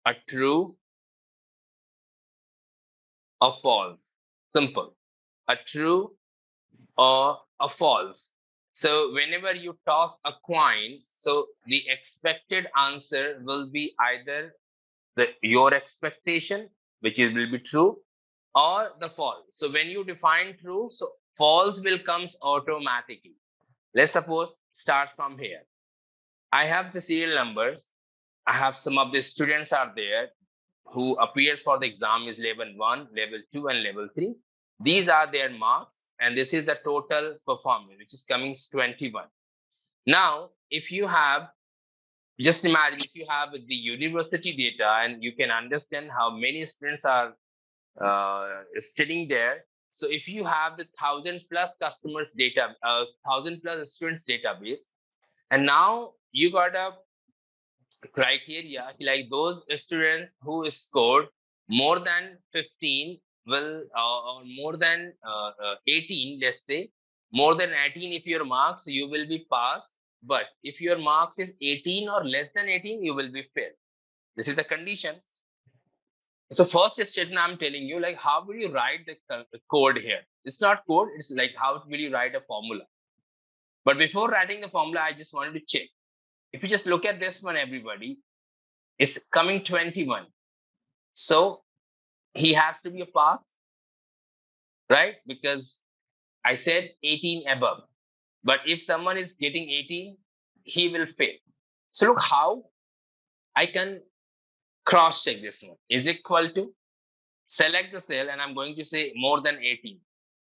a true, a false. Simple. A true or a false. So whenever you toss a coin, so the expected answer will be either your expectation, which will be true, or the false. So when you define true, so false will comes automatically. Let's suppose start from here. I have the serial numbers. I have some of the students are there who appears for the exam is level 1, level 2, and level 3. These are their marks, and this is the total performance, which is coming 21. Now, if you have, just imagine if you have the university data, and you can understand how many students are studying there. So if you have the 1,000+ customers data, 1,000+ students database, and now you got a criteria like those students who scored more than 15 will or more than 18, let's say more than 18, if your marks you will be passed, but if your marks is 18 or less than 18, you will be failed. This is the condition. So first statement I'm telling you, like how will you write the code here? It's not code, it's like how will you write a formula. But before writing the formula, I just wanted to check. If you just look at this one, everybody, it's coming 21. So he has to be a pass, right? Because I said 18 above. But if someone is getting 18, he will fail. So look how I can cross check this one. Is equal to, select the cell, and I'm going to say more than 18.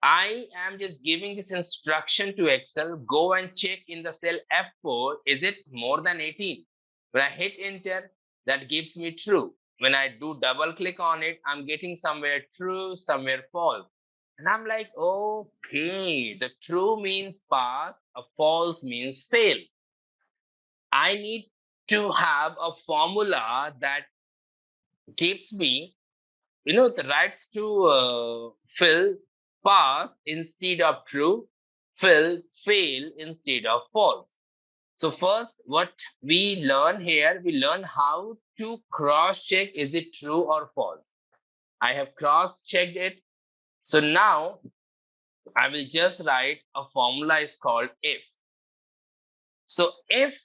I am just giving this instruction to Excel, go and check in the cell F4, is it more than 18? When I hit enter, that gives me true. When I do double click on it, I'm getting somewhere true, somewhere false. And I'm like, okay, the true means pass, a false means fail. I need to have a formula that gives me, the rights to fill pass instead of true, fill fail instead of false. So first, what we learn here, we learn how to cross check, is it true or false? I have cross checked it. So now I will just write a formula is called if. So if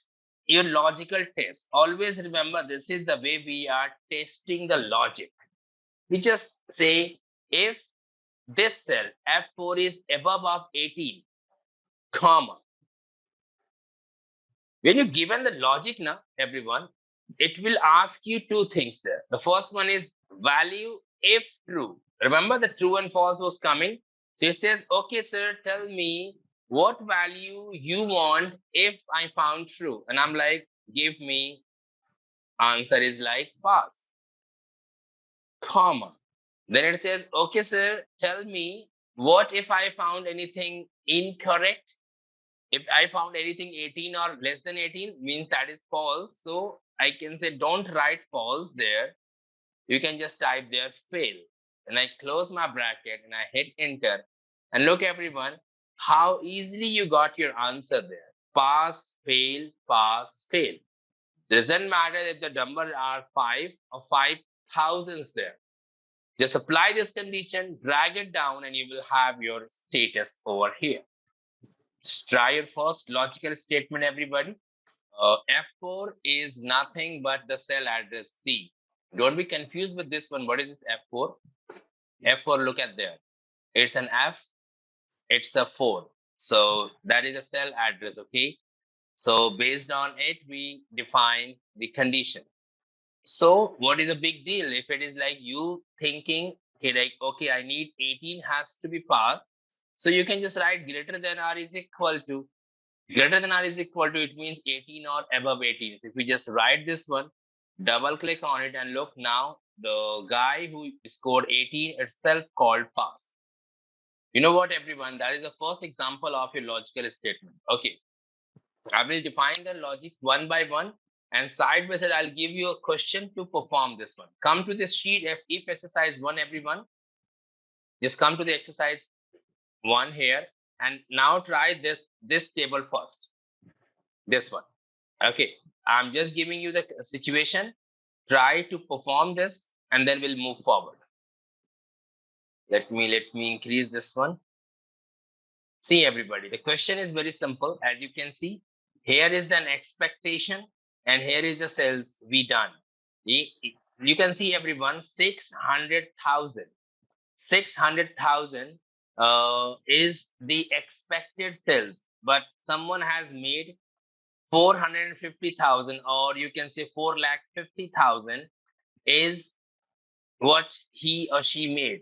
your logical test, always remember this is the way we are testing the logic. We just say if this cell F4 is above of 18, comma. When you're given the logic now, everyone, it will ask you two things there. The first one is value if true. Remember the true and false was coming. So it says, okay, sir, tell me what value you want if I found true. And I'm like, give me, answer is like pass, comma. Then it says, okay, sir, tell me what if I found anything incorrect? If I found anything 18 or less than 18, means that is false. So I can say, don't write false there. You can just type there fail. And I close my bracket and I hit enter. And look, everyone, how easily you got your answer there. Pass, fail, pass, fail. Doesn't matter if the number are 5 or 5,000s there. Just apply this condition, drag it down, and you will have your status over here. Just try your first logical statement, everybody. F4 is nothing but the cell address C. Don't be confused with this one. What is this F4? F4, look at there. It's an F, it's a 4. So that is a cell address, okay? So based on it, we define the condition. So what is a big deal? If it is like you thinking, okay, I need 18 has to be passed. So you can just write greater than or is equal to. Greater than or is equal to, it means 18 or above 18. So if we just write this one, double click on it and look now, the guy who scored 18 itself called pass. You know what, everyone? That is the first example of your logical statement. Okay. I will define the logic one by one, and side by side, I'll give you a question to perform this one. Come to this sheet, if exercise 1, everyone. Just come to the exercise 1 here, and now try this table first. This one. Okay, I'm just giving you the situation. Try to perform this, and then we'll move forward. Let me increase this one. See, everybody, the question is very simple. As you can see, here is an expectation, and here is the sales we done. You can see, everyone, 600,000. 600,000 is the expected sales, but someone has made 450,000, or you can say 450,000 is what he or she made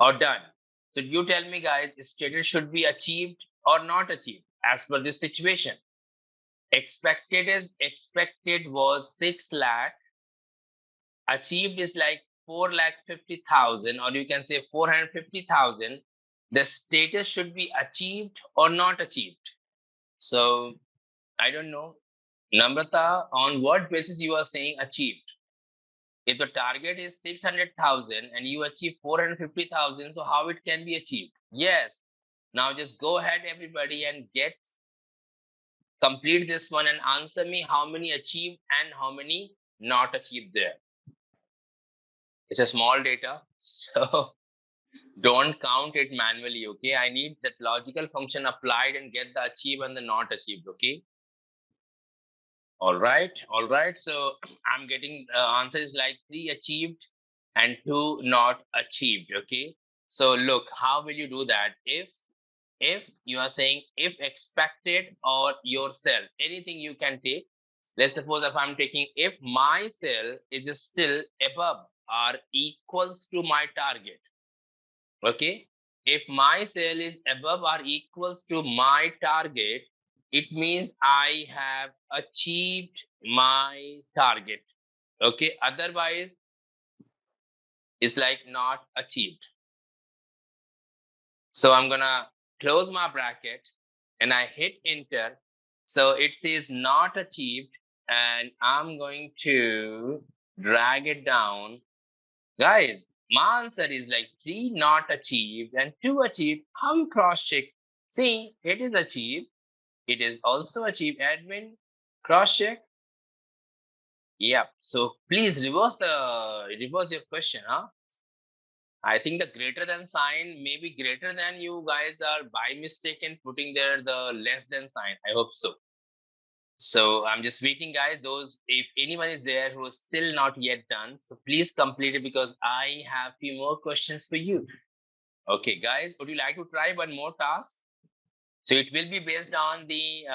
or done. So you tell me, guys, status should be achieved or not achieved as per this situation. Expected was 6 lakh. Achieved is like 450,000, or you can say 450,000. The status should be achieved or not achieved. So I don't know, Namrata, on what basis you are saying achieved? If the target is 600,000 and you achieve 450,000, so how it can be achieved? Yes. Now just go ahead, everybody, and complete this one and answer me how many achieved and how many not achieved there. It's a small data, so don't count it manually, okay? I need that logical function applied and get the achieved and the not achieved, okay? All right. So I'm getting answers like 3 achieved and 2 not achieved, okay? So look, how will you do that? If you are saying if expected or your cell, anything you can take. Let's suppose if I'm taking if my cell is still above or equals to my target, okay? If my sale is above or equals to my target, it means I have achieved my target. Okay, otherwise, it's like not achieved. So I'm gonna close my bracket and I hit enter. So it says not achieved, and I'm going to drag it down. Guys, my answer is like 3 not achieved and 2 achieved. How you cross check? See, it is achieved. It is also achieved. Admin, cross check. Yep. So please reverse your question, huh? I think the greater than sign may be greater than you guys are by mistake in putting there the less than sign. I hope so. So I'm just waiting, guys. Those, if anyone is there who is still not yet done, so please complete it because I have few more questions for you. Okay, guys, would you like to try one more task? So it will be based on the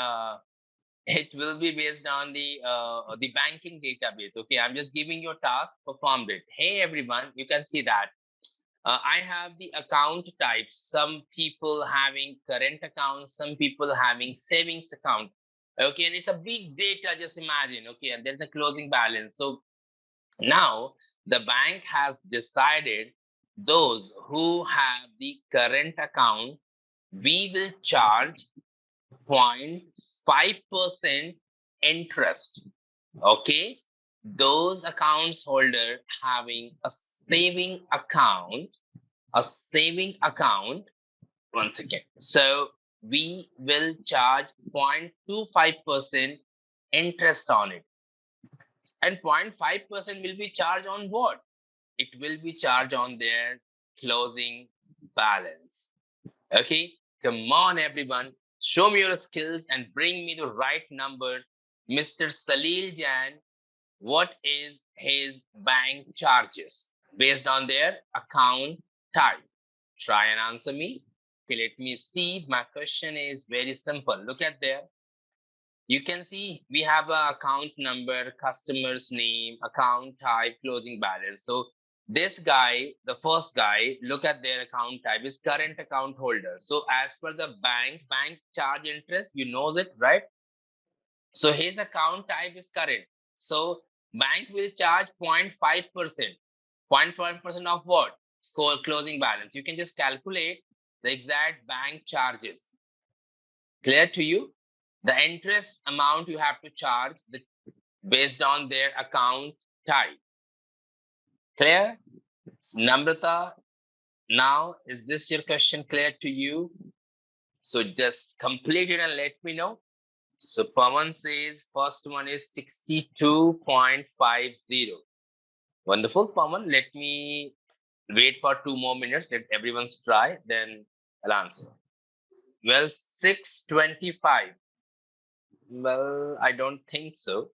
the banking database. Okay, I'm just giving you a task. Performed it. Hey everyone, you can see that. I have the account types. Some people having current account, some people having savings account. Okay, and it's a big data, just imagine. Okay, and there's a closing balance. So now the bank has decided those who have the current account, we will charge 0.5% interest. Okay, those accounts holder having a saving account, once again. So we will charge 0.25% interest on it. And 0.5% will be charged on what? It will be charged on their closing balance. Okay, come on everyone, show me your skills and bring me the right number. Mr. Salil Jan, what is his bank charges based on their account type? Try and answer me. Okay, let me see. My question is very simple. Look at there. You can see we have a account number, customer's name, account type, closing balance. So this guy, the first guy, look at their account type is current account holder. So as per the bank charge interest, you know it, right? So his account type is current. So bank will charge 0.5%. 0.5% of what? Score closing balance. You can just calculate the exact bank charges. Clear to you? The interest amount you have to charge based on their account type. Clear? Namrata, now is this your question clear to you? So just complete it and let me know. So Pawan says first one is 62.50. Wonderful, Pawan. Let me wait for 2 more minutes. Let everyone try, then I'll answer. Well, 625. Well, I don't think so.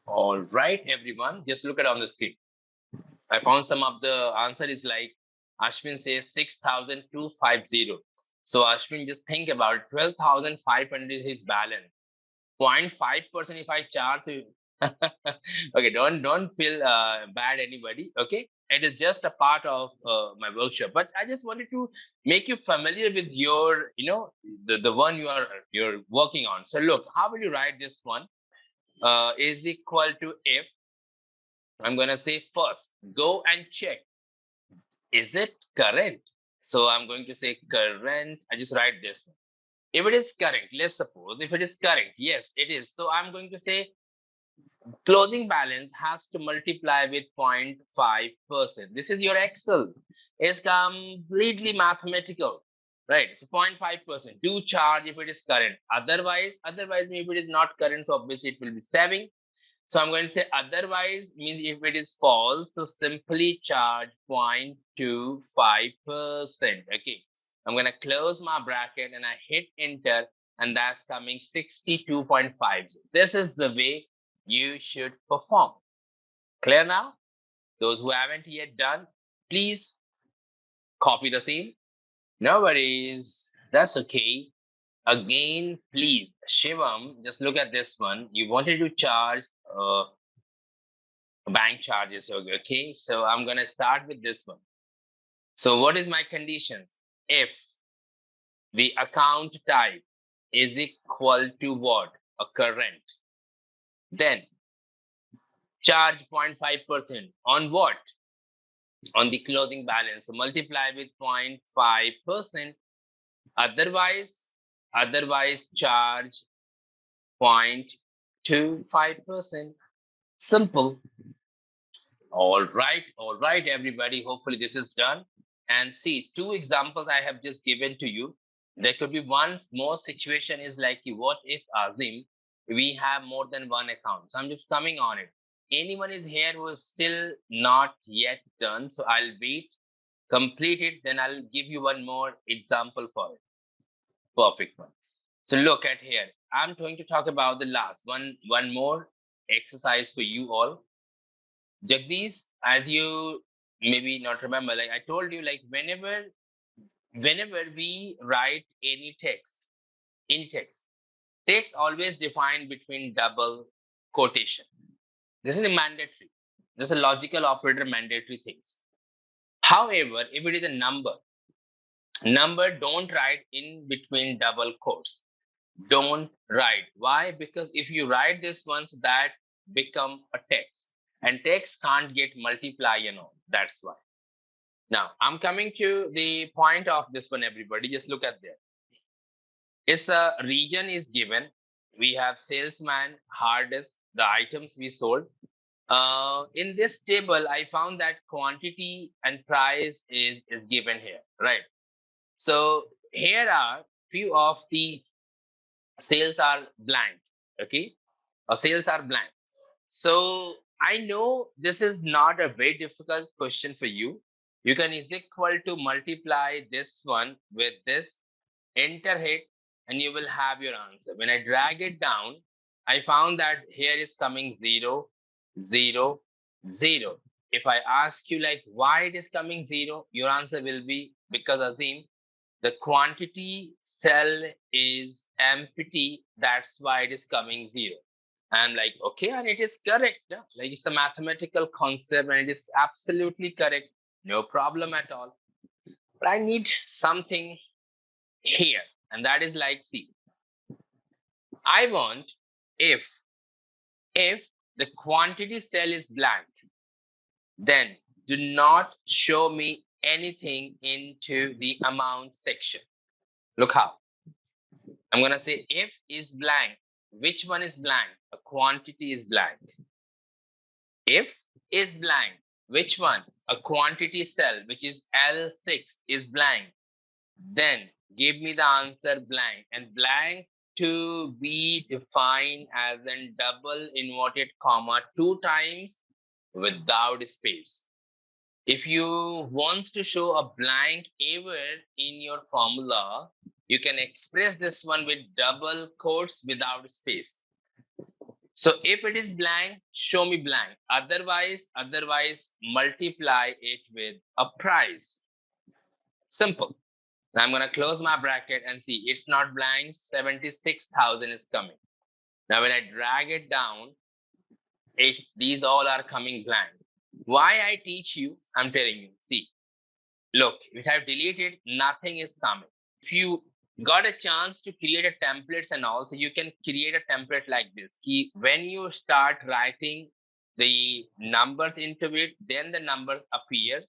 All right, everyone, just look at on the screen. I found some of the answer is like Ashwin says 6,250. So Ashwin, just think about it. 12,500 is his balance. 0.5% if I charge you. Okay, don't feel bad anybody. Okay, it is just a part of my workshop, but I just wanted to make you familiar with your, the one you're working on. So look, how will you write this one? Is equal to if I'm gonna say first go and check, is it current? So I'm going to say current. I just write this one. If it is current, let's suppose if it is current, yes it is. So I'm going to say closing balance has to multiply with 0.5%. This is your Excel. It's completely mathematical, right? So 0.5%. Do charge if it is current. Otherwise, maybe it is not current, so obviously it will be saving. So I'm going to say otherwise means if it is false, so simply charge 0.25%. Okay. I'm going to close my bracket and I hit enter, and that's coming 62.50. This is the way you should perform. Clear now? Those who haven't yet done, please copy the same. No worries. That's okay. Again, please, Shivam, just look at this one. You wanted to charge bank charges. Okay, so I'm going to start with this one. So what is my conditions? if the account type is equal to what? A current. Then charge 0.5% on what? On the closing balance. So multiply with 0.5%. Otherwise charge 0.25%. Simple. All right, everybody. Hopefully this is done. And see, two examples I have just given to you. There could be one more situation is like, what if, Azim, we have more than one account? So I'm just coming on it. Anyone is here who is still not yet done? So I'll wait, complete it, then I'll give you one more example for it. Perfect one. So look at here. I'm going to talk about the last one more exercise for you all. Jagdish, as you maybe not remember, like I told you, like whenever we write any text, text always defined between double quotation. This is a mandatory. This is a logical operator mandatory things. However, if it is a number don't write in between double quotes. Don't write. Why? Because if you write this one, so that become a text. And text can't get multiply, that's why. Now, I'm coming to the point of this one, everybody. Just look at there. It's a region is given. We have salesman, hardest, the items we sold. In this table, I found that quantity and price is given here, right? So here are few of the sales are blank, okay? Or sales are blank. So I know this is not a very difficult question for you. You can is equal to multiply this one with this, enter it, and you will have your answer. When I drag it down, I found that here is coming 0, 0, 0. If I ask you like why it is coming 0, your answer will be because Azim, the quantity cell is empty. That's why it is coming 0. I'm like, okay, and it is correct. Yeah? Like it's a mathematical concept and it is absolutely correct. No problem at all. But I need something here. And that is like, see, I want if the quantity cell is blank, then do not show me anything into the amount section. Look how. I'm going to say if is blank. Which one is blank? A quantity is blank. If is blank. Which one? A quantity cell, which is L6 is blank. Then give me the answer blank. And blank to be defined as in double inverted comma 2 times without space. If you want to show a blank ever in your formula, you can express this one with double quotes without space. So if it is blank, show me blank. Otherwise, multiply it with a price. Simple. Now I'm going to close my bracket and see it's not blank. 76,000 is coming. Now when I drag it down, these all are coming blank. Why I teach you, I'm telling you. See, look, if I have deleted, nothing is coming. If you got a chance to create a templates and also you can create a template like this. When you start writing the numbers into it, then the numbers appear,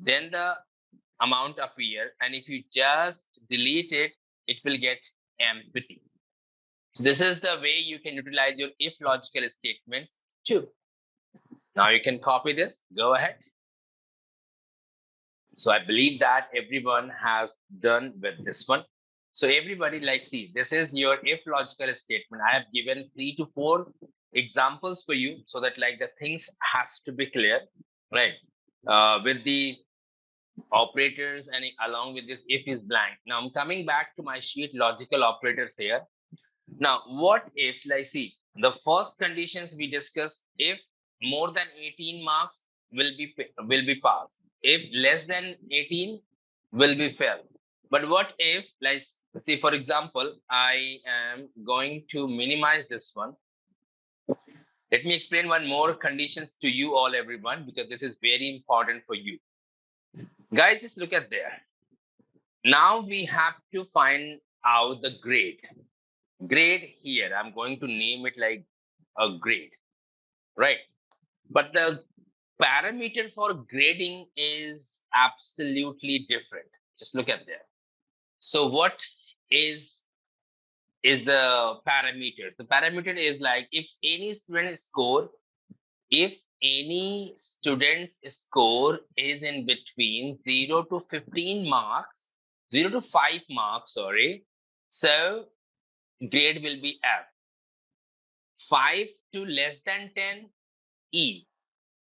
then the amount appear, and if you just delete it, it will get empty. So this is the way you can utilize your if logical statements too. Now you can copy this, go ahead. So I believe that everyone has done with this one. So everybody, like, see, this is your if logical statement. I have given 3 to 4 examples for you so that like the things has to be clear, right? With the operators and along with this if is blank. Now I'm coming back to my sheet logical operators here. Now what if, like, see, the first conditions we discussed, if more than 18 marks will be passed. If less than 18 will be failed. But what if, like, see, for example, I am going to minimize this one. Let me explain one more conditions to you all, everyone, because this is very important for you. Guys, just look at there. Now we have to find out the grade. Grade here, I'm going to name it like a grade, right? But the parameter for grading is absolutely different. Just look at that. So what is the parameter? The parameter is like if any student's score is in between 0 to 15 marks, 0 to 5 marks, sorry, so grade will be F. 5 to less than 10, E.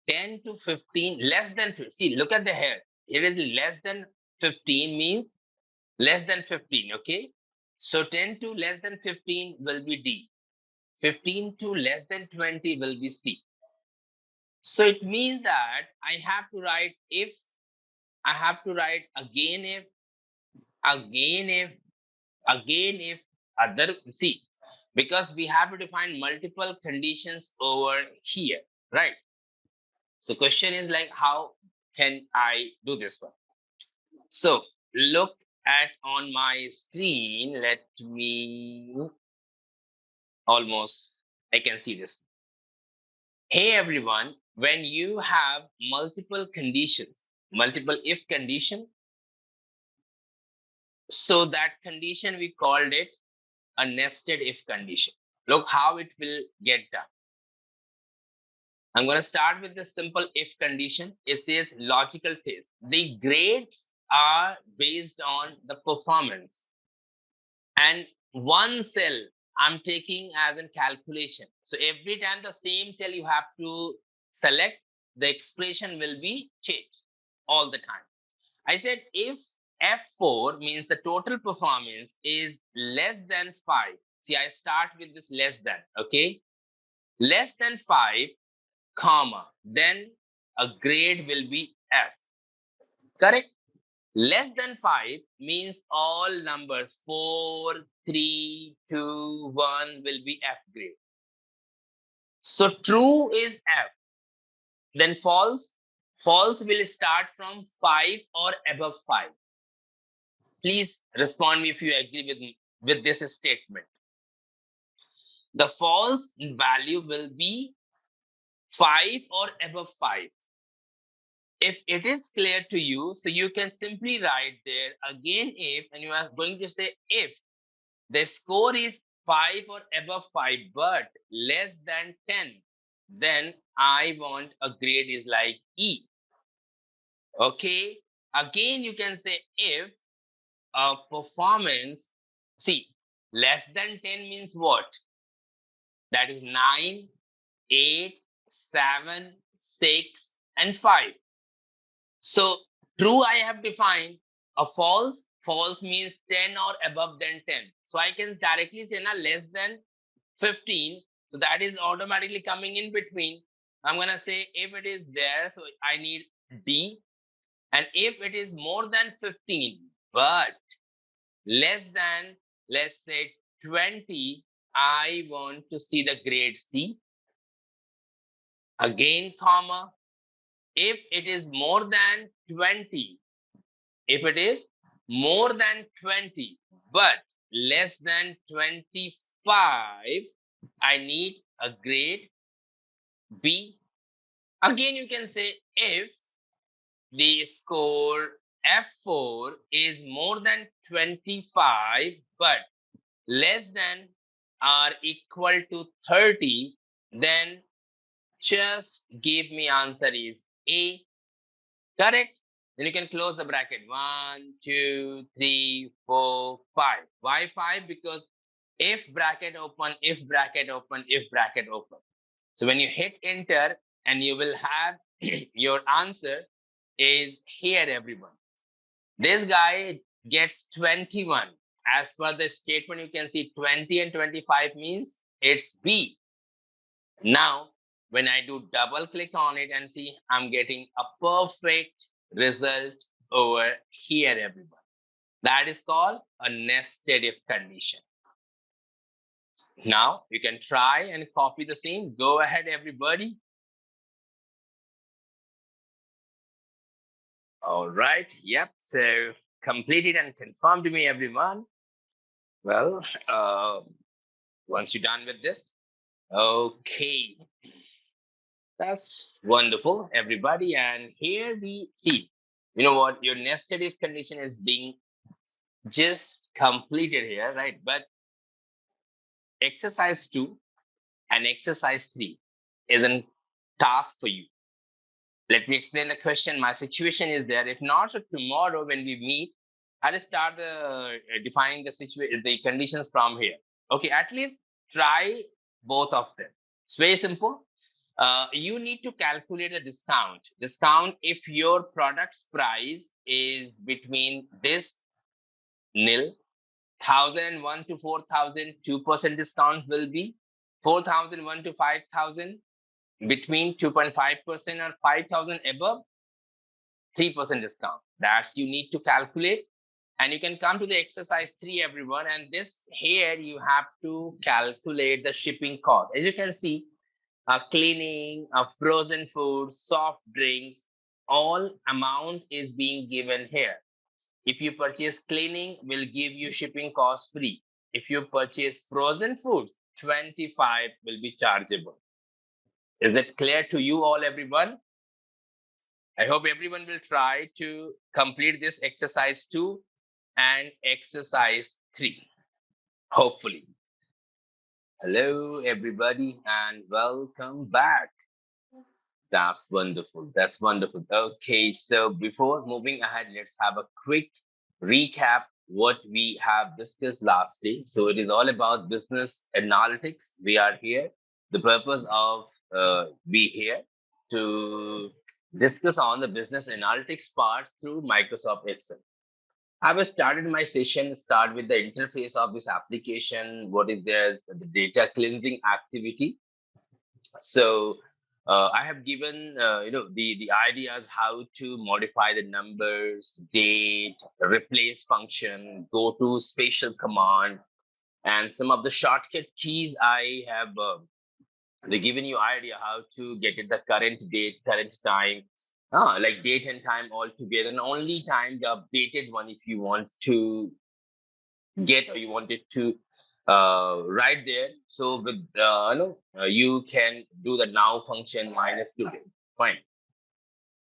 10 to 15, less than 15. See, look at the hair. It is less than 15 means less than 15, okay? So 10 to less than 15 will be D. 15 to less than 20 will be C. So it means that I have to write if, I have to write again if, other, see, because we have to define multiple conditions over here, right? So question is like, how can I do this one? So look at on my screen, let me almost, I can see this. Hey everyone, when you have multiple conditions, multiple if condition, so that condition we called it a nested if condition. Look how it will get done. I'm going to start with the simple if condition. It says logical test. The grades are based on the performance. And one cell I'm taking as a calculation. So every time the same cell you have to select, the expression will be changed all the time. I said if F4 means the total performance is less than 5. See, I start with this less than, okay? Less than 5, comma, then a grade will be F. Correct? Less than 5 means all numbers 4, 3, 2, 1 will be F grade. So true is F. Then false. False will start from 5 or above 5. Please respond me if you agree with this statement. The false value will be 5 or above 5. If it is clear to you, so you can simply write there again if, and you are going to say if the score is 5 or above 5 but less than 10, then I want a grade is like E. Okay, again you can say if a performance, see, less than 10 means what? That is 9, 8, 7, 6, and 5. So true I have defined, a false, false means 10 or above than 10. So I can directly say now less than 15. So that is automatically coming in between. I'm going to say if it is there, so I need D. And if it is more than 15, but less than, let's say 20, I want to see the grade C. Again, comma. If it is more than 20, if it is more than 20, but less than 25, I need a grade B. Again, you can say if the score F4 is more than 25, but less than or equal to 30, then just give me answer is A. Correct? Then you can close the bracket. 1, 2, 3, 4, 5. Why 5? Because if bracket open, if bracket open, if bracket open. So when you hit enter and you will have your answer is here, everyone. This guy gets 21. As per the statement, you can see 20 and 25 means it's B. Now, when I do double click on it and see, I'm getting a perfect result over here, everyone. That is called a nested if condition. Now, you can try and copy the same. Go ahead, everybody. All right. Yep. So completed and confirmed to me, everyone? Well, once you're done with this, okay, that's wonderful, everybody. And here we see, you know what, your nested if condition is being just completed here, right? But exercise 2 and exercise 3 is a task for you. Let me explain the question. My situation is there. If not, so tomorrow when we meet, I'll start defining the conditions from here. Okay, at least try both of them. It's very simple. You need to calculate the discount. Discount if your product's price is between this nil, 1,001 to 4,000, 2% discount will be 4,001 to 5,000, between 2.5% or 5,000 above, 3% discount. That's you need to calculate. And you can come to the exercise 3, everyone. And here you have to calculate the shipping cost. As you can see, cleaning, frozen food, soft drinks, all amount is being given here. If you purchase cleaning, we'll give you shipping cost free. If you purchase frozen foods, 25 will be chargeable. Is it clear to you all, everyone? I hope everyone will try to complete this exercise 2 and exercise 3, hopefully. Hello, everybody, and welcome back. That's wonderful. That's wonderful. Okay, so before moving ahead, let's have a quick recap what we have discussed last day. So it is all about business analytics. We are here. The purpose of we here to discuss on the business analytics part through Microsoft Excel. I have started my session, start with the interface of this application. What is there? The data cleansing activity. So I have given the ideas how to modify the numbers, date, replace function, go to special command, and some of the shortcut keys I have they given you idea how to get it the current date, current time, like date and time all together, and only time the updated one if you want to get or you want it to right there. So with you can do the now function minus today. Fine.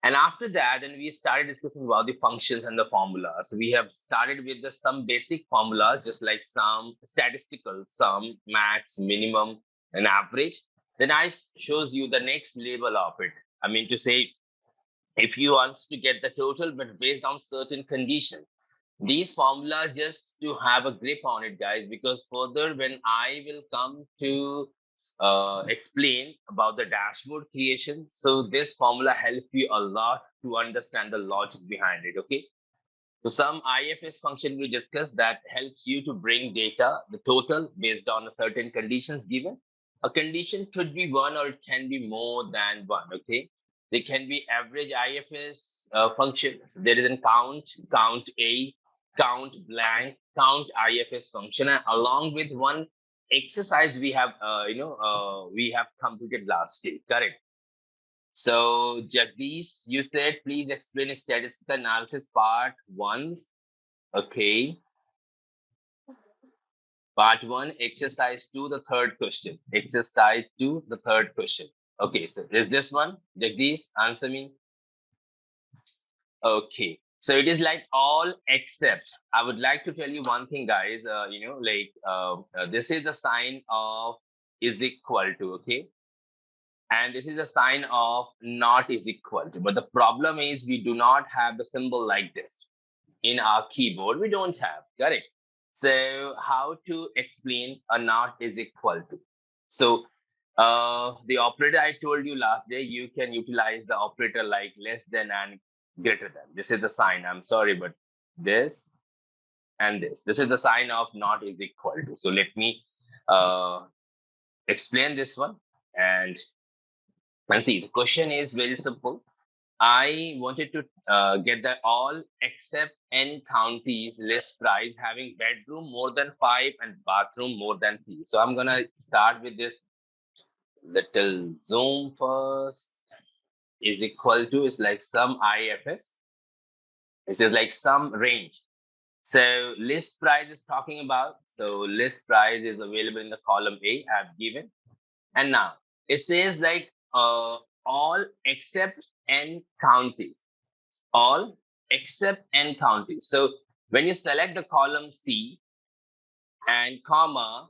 And after that, then we started discussing about the functions and the formulas. So we have started with some basic formulas, just like sum, statistical sum, max, minimum, and average. Then I shows you the next level of it. I mean to say, if you want to get the total, but based on certain conditions. These formulas just to have a grip on it, guys, because further when I will come to explain about the dashboard creation, so this formula helps you a lot to understand the logic behind it, okay? So some IFS function we discussed that helps you to bring data, the total based on a certain conditions given. A condition could be 1 or it can be more than 1, okay? There can be average IFS function. So there is a count A, count blank, count IFS function, and along with one exercise we have we have completed last day, correct? So Jagdish, you said please explain statistical analysis part 1. Okay, part 1, exercise 2, the third question. Exercise 2, the third question. Okay, so is this one? Jagdish, answer me. Okay, so it is like all except. I would like to tell you one thing, guys. This is the sign of is equal to, okay? And this is a sign of not is equal to. But the problem is we do not have the symbol like this in our keyboard. We don't have, correct? So how to explain a not is equal to? So the operator I told you last day, you can utilize the operator like less than and greater than. This is the sign. I'm sorry, but this and this is the sign of not is equal to. So let me explain this one and see. The question is very simple. I wanted to get the all except n counties list price having bedroom more than 5 and bathroom more than 3. So I'm gonna start with this little zoom first. Is equal to is like some IFS. This is like some range. So list price is talking about. So list price is available in the column A I've given. And now it says like all except N counties. All except N counties. So when you select the column C and comma,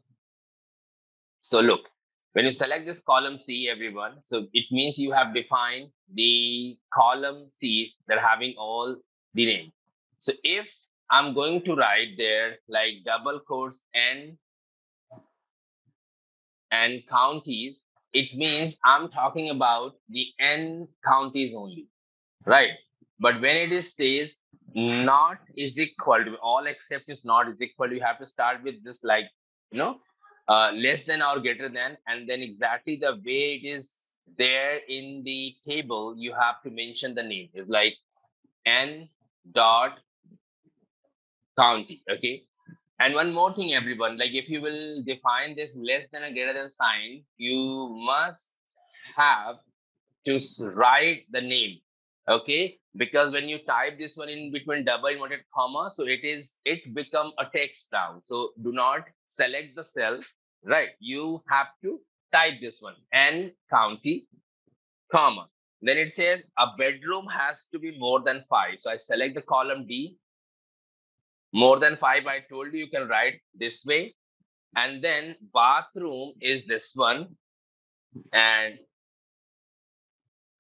so look, when you select this column C, everyone, so it means you have defined the column C's that are having all the names. So if I'm going to write there like double quotes N and counties, it means I'm talking about the N counties only, right? But when it is says not is equal to, all except is not is equal to, you have to start with this like, you know, less than or greater than, and then exactly the way it is there in the table, you have to mention the name. It's like N dot county, okay? And one more thing, everyone, like if you will define this less than or greater than sign, you must have to write the name, okay? Because when you type this one in between double inverted comma, so it become a text now. So do not select the cell, right? You have to type this one, N county, comma. Then it says a bedroom has to be more than 5. So I select the column D. More than 5, I told you can write this way. And then bathroom is this one, and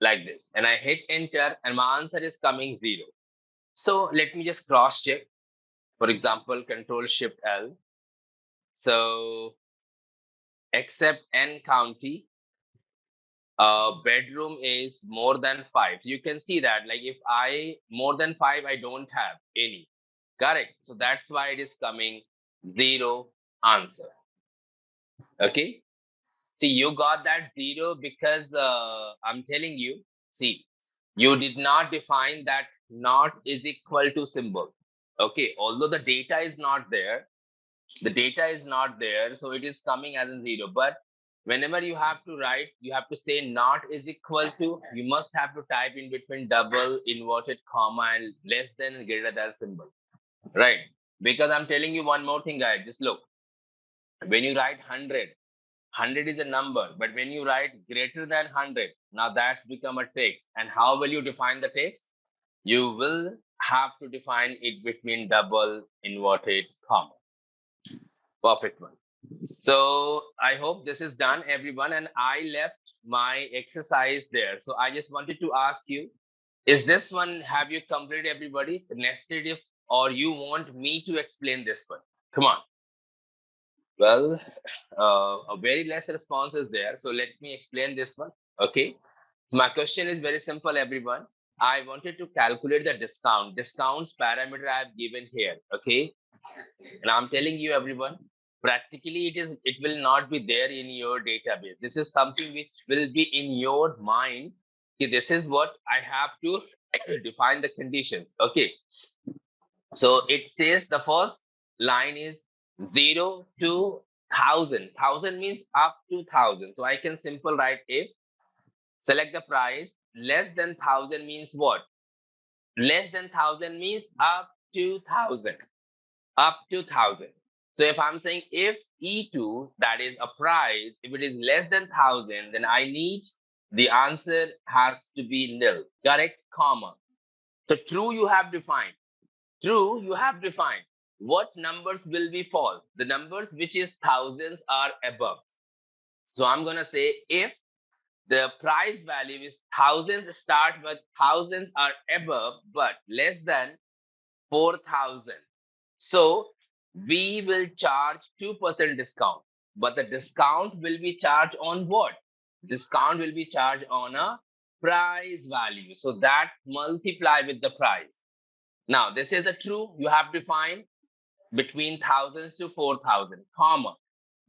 like this. And I hit enter, and my answer is coming 0. So let me just cross check. For example, Control Shift L. So except N county, bedroom is more than 5. So you can see that like if I more than 5, I don't have any. Correct. So that's why it is coming 0 answer. Okay. See, you got that 0 because I'm telling you, see, you did not define that not is equal to symbol. Okay, although the data is not there, so it is coming as a 0. But whenever you have to write, you have to say not is equal to, you must have to type in between double inverted comma and less than and greater than symbol, right? Because I'm telling you one more thing, guys, just look. When you write 100 is a number, but when you write greater than 100, now that's become a text. And how will you define the text? You will have to define it between double inverted comma. Perfect one. So I hope this is done, everyone. And I left my exercise there. So I just wanted to ask you, is this one, have you completed, everybody? Nested if, or you want me to explain this one? Come on. Well, a very less response is there. So let me explain this one. Okay. My question is very simple, everyone. I wanted to calculate the discounts parameter I have given here. Okay. And I'm telling you, everyone, practically it will not be there in your database. This is something which will be in your mind. Okay, this is what I have to define the conditions. Okay. So it says the first line is 0 to 1000. 1000 means up to 1000. So I can simple write if, select the price, less than 1000 means what? Less than 1000 means up to 1000. Up to 1000. So if I'm saying if E2, that is a price, if it is less than 1000, then I need the answer has to be nil. Correct? Comma. So true you have defined. True, you have defined. What numbers will be false? The numbers which is thousands are above. So I'm going to say if the price value is thousands, start with thousands are above, but less than 4,000. So we will charge 2% discount. But the discount will be charged on what? Discount will be charged on a price value. So that multiply with the price. Now, this is the true you have defined between thousands to 4,000, comma.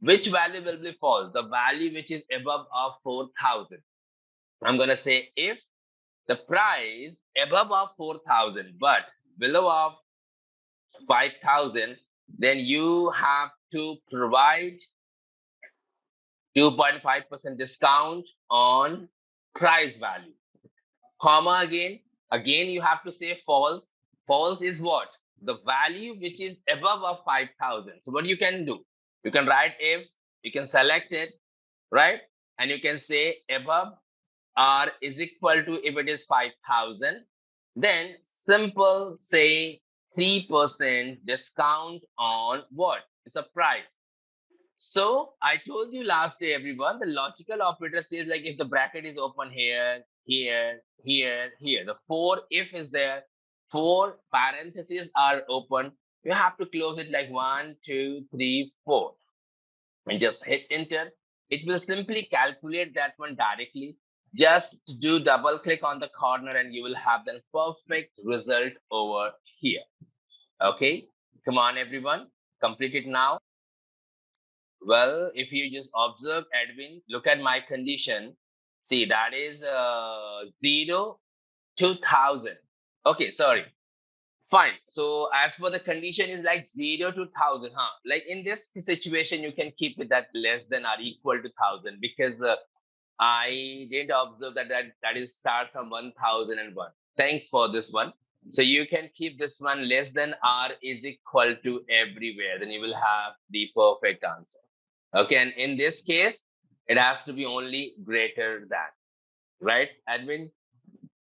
Which value will be false? The value which is above of 4,000. I'm going to say if the price above of 4,000 but below of 5,000, then you have to provide 2.5% discount on price value. Comma again you have to say false. False is what? the value which is above of 5,000. So what you can do, you can write if, you can select it, right? And you can say above or is equal to, if it is 5,000, then simple say 3% discount on what? It's a price. So I told you last day, everyone, the logical operator says like if the bracket is open here, here, here, here, the 4 if is there, 4 parentheses are open, you have to close it like 1, 2, 3, 4 and just hit enter. It will simply calculate that one directly. Just do double click on the corner and you will have the perfect result over here. Okay, come on everyone, complete it now. Well, if you just observe, Edwin, look at my condition. See, that is 0 to 1,000. Okay, sorry. Fine. So as for the condition is like 0 to 1,000, huh? Like in this situation, you can keep it that less than or equal to 1,000 because I didn't observe that is start from 1,001. Thanks for this one. So you can keep this one less than or is equal to everywhere. Then you will have the perfect answer. Okay, and in this case, it has to be only greater than, right, admin?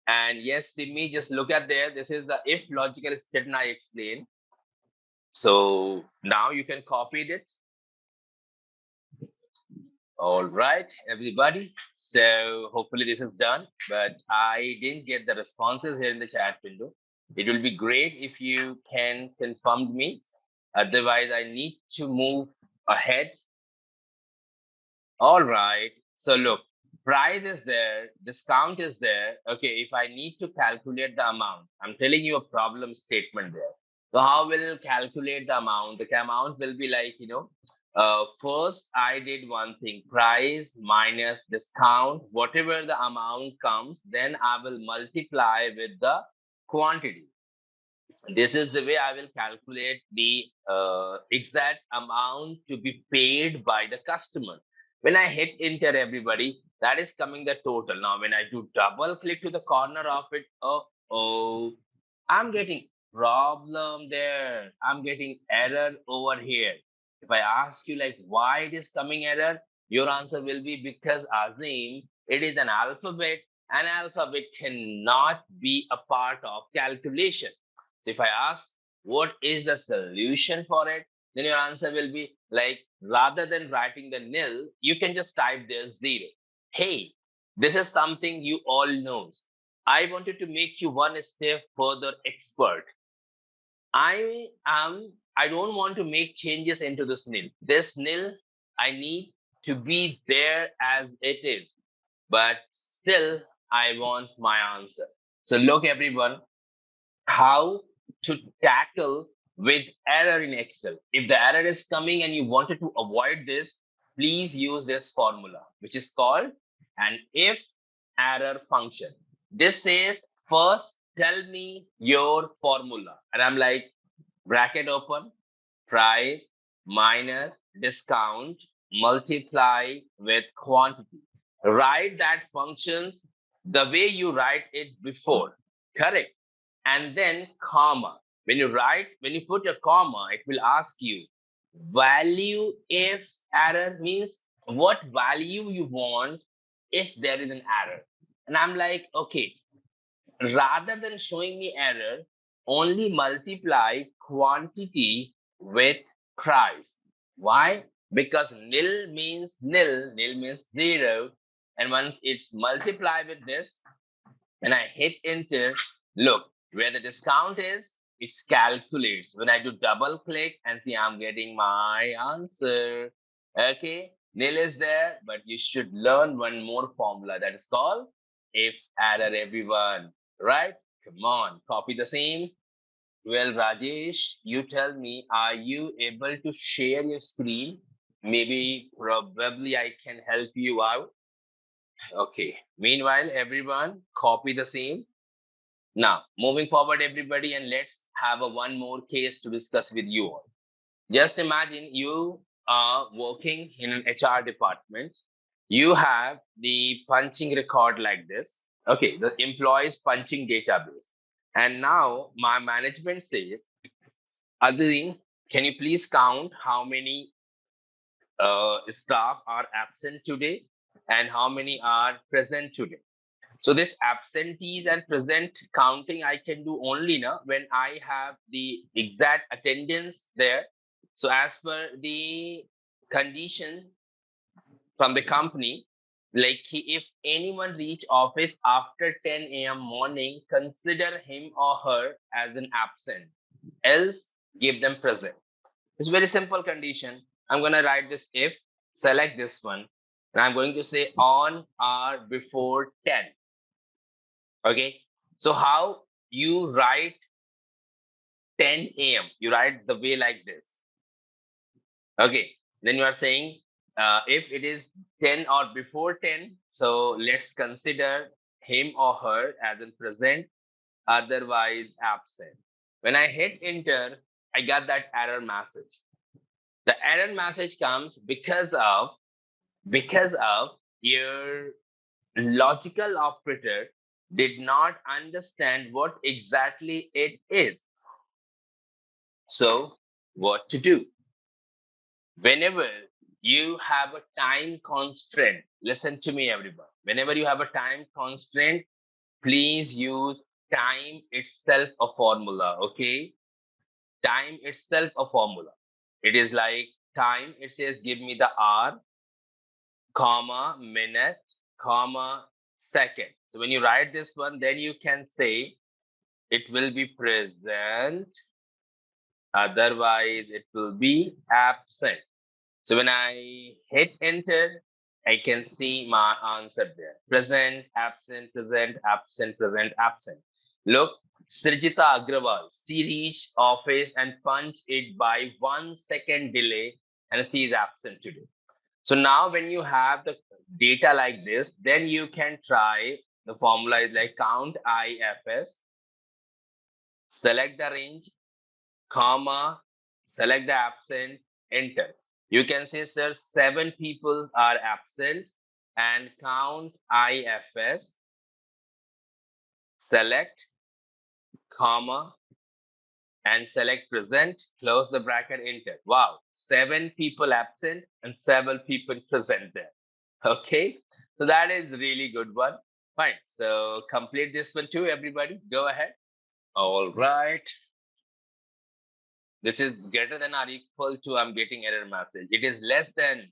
And yes, Simi, just look at there. This is the if logical statement I explained. So now you can copy it. All right, everybody. So hopefully this is done, but I didn't get the responses here in the chat window. It will be great if you can confirm me. Otherwise, I need to move ahead. All right. So look, price is there, discount is there. Okay, if I need to calculate the amount, I'm telling you a problem statement there. So how will calculate the amount? The amount will be like, first I did one thing, price minus discount, whatever the amount comes, then I will multiply with the quantity. This is the way I will calculate the exact amount to be paid by the customer. When I hit enter, everybody, that is coming the total. Now, when I do double click to the corner of it, I'm getting problem there. I'm getting error over here. If I ask you like why it is coming error, your answer will be because Azim, it is an alphabet. An alphabet cannot be a part of calculation. So if I ask what is the solution for it, then your answer will be like rather than writing the nil, you can just type there 0. Hey, this is something you all knows. I wanted to make you one step further expert. I don't want to make changes into this nil. This nil, I need to be there as it is, but still I want my answer. So look everyone, how to tackle with error in Excel. If the error is coming and you wanted to avoid this, please use this formula, which is called an if error function. This says, first tell me your formula. And I'm like, bracket open, price minus discount, multiply with quantity. Write that functions the way you write it before, correct? And then comma. When you put a comma, it will ask you value if error, means what value you want if there is an error. And I'm like, okay, rather than showing me error, only multiply quantity with price. Why? Because nil means 0. And once it's multiplied with this, and I hit enter, look, where the discount is, it calculates. When I do double click and see, I'm getting my answer. Okay, nil is there, but you should learn one more formula that is called if error, everyone, right? Come on, copy the same. Well, Rajesh, you tell me, are you able to share your screen? Maybe, probably I can help you out. Okay, meanwhile, everyone, copy the same. Now, moving forward, everybody, and let's have one more case to discuss with you all. Just imagine you are working in an HR department. You have the punching record like this. Okay, the employees punching database. And now my management says, Adin, can you please count how many staff are absent today and how many are present today? So this absentees and present counting I can do only now when I have the exact attendance there. So as per the condition from the company, like if anyone reach office after 10 a.m. morning, consider him or her as an absent. Else, give them present. It's very simple condition. I'm going to write this if, select this one, and I'm going to say on or before 10. Okay. So how you write 10 a.m.? You write the way like this. Okay. Then you are saying if it is 10 or before 10, so let's consider him or her as in present, otherwise absent. When I hit enter, I got that error message. The error message comes because of your logical operator did not understand what exactly it is. So what to do? Whenever you have a time constraint, listen to me everyone. Whenever you have a time constraint, please use time itself a formula, okay? Time itself a formula. It is like time, it says give me the hour, comma, minute, comma, second. So when you write this one, then you can say it will be present, otherwise it will be absent. So when I hit enter, I can see my answer there. Present, absent, present, absent, present, absent. Look, Srijita Agrawal, she reached office and punched it by 1 second delay and she is absent today. So now when you have the data like this, then you can try, the formula is like count IFS, select the range, comma, select the absent, enter. You can say, sir, 7 people are absent and count IFS, select, comma, and select present, close the bracket, enter. Wow, 7 people absent and 7 people present there. Okay, so that is really good one. Fine, so complete this one too, everybody. Go ahead. All right. This is greater than or equal to, I'm getting error message. It is less than,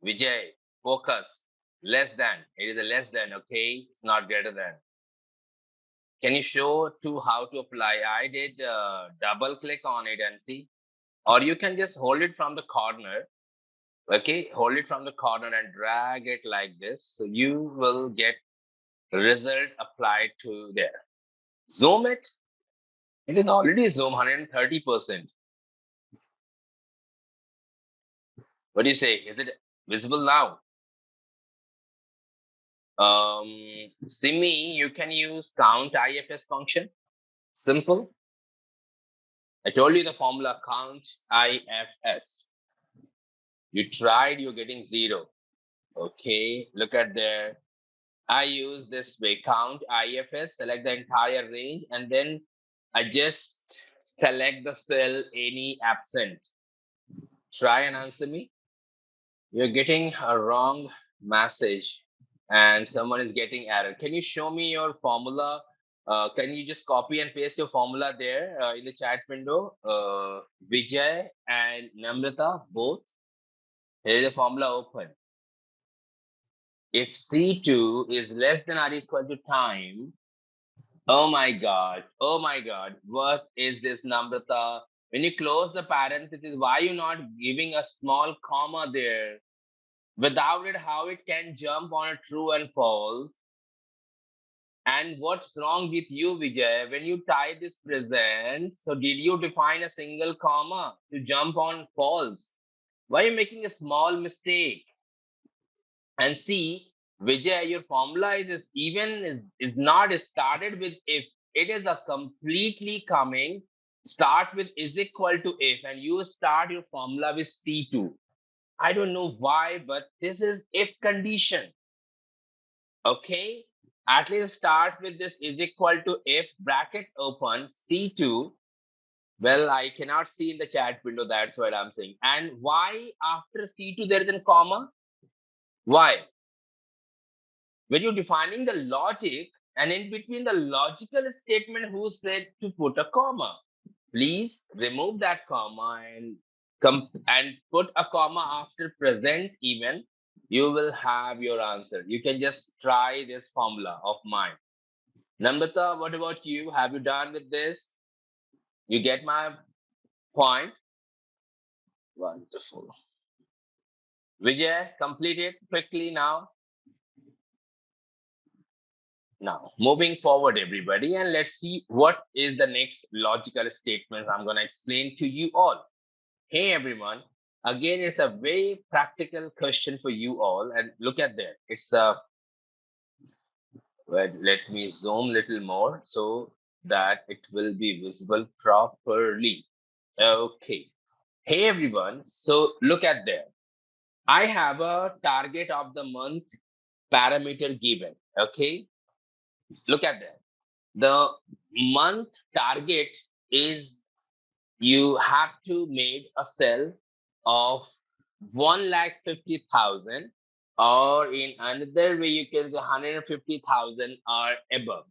Vijay, focus. Less than, it is a less than, okay? It's not greater than. Can you show to how to apply? I did double click on it and see. Or you can just hold it from the corner. Okay, hold it from the corner and drag it like this. So you will get result applied to there. Zoom it. It is already zoom 130%. What do you say? Is it visible now? Simi, you can use count IFS function. Simple. I told you the formula count IFS. You tried, you're getting 0. Okay, look at there. I use this way, count IFS, select the entire range, and then I just select the cell any absent. Try and answer me. You're getting a wrong message and someone is getting error. Can you show me your formula? Can you just copy and paste your formula there in the chat window? Vijay and Namrata, both. Here is the formula open. If C2 is less than or equal to time, oh my God, what is this, Namrata? When you close the parenthesis, why are you not giving a small comma there? Without it, how it can jump on a true and false? And what's wrong with you, Vijay? When you type this present, so did you define a single comma to jump on false? Why are you making a small mistake? And see, Vijay, your formula is not started with if. It is a completely coming, start with is equal to if, and you start your formula with C2. I don't know why, but this is if condition. Okay, at least start with this is equal to if bracket open C2, Well, I cannot see in the chat window. That's what I'm saying. And why after C2 there is a comma? Why? When you're defining the logic and in between the logical statement, who said to put a comma? Please remove that comma and put a comma after present even. You will have your answer. You can just try this formula of mine. Namrata, what about you? Have you done with this? You get my point? Wonderful. Vijay, complete it quickly now. Now, moving forward, everybody, and let's see what is the next logical statement I'm going to explain to you all. Hey, everyone. Again, it's a very practical question for you all. And look at that. It's a, well, let me zoom a little more so that it will be visible properly. Okay. Hey, everyone. So look at there. I have a target of the month parameter given. Okay. Look at that. The month target is you have to make a sell of 1,50,000, or in another way you can say 150,000 or above.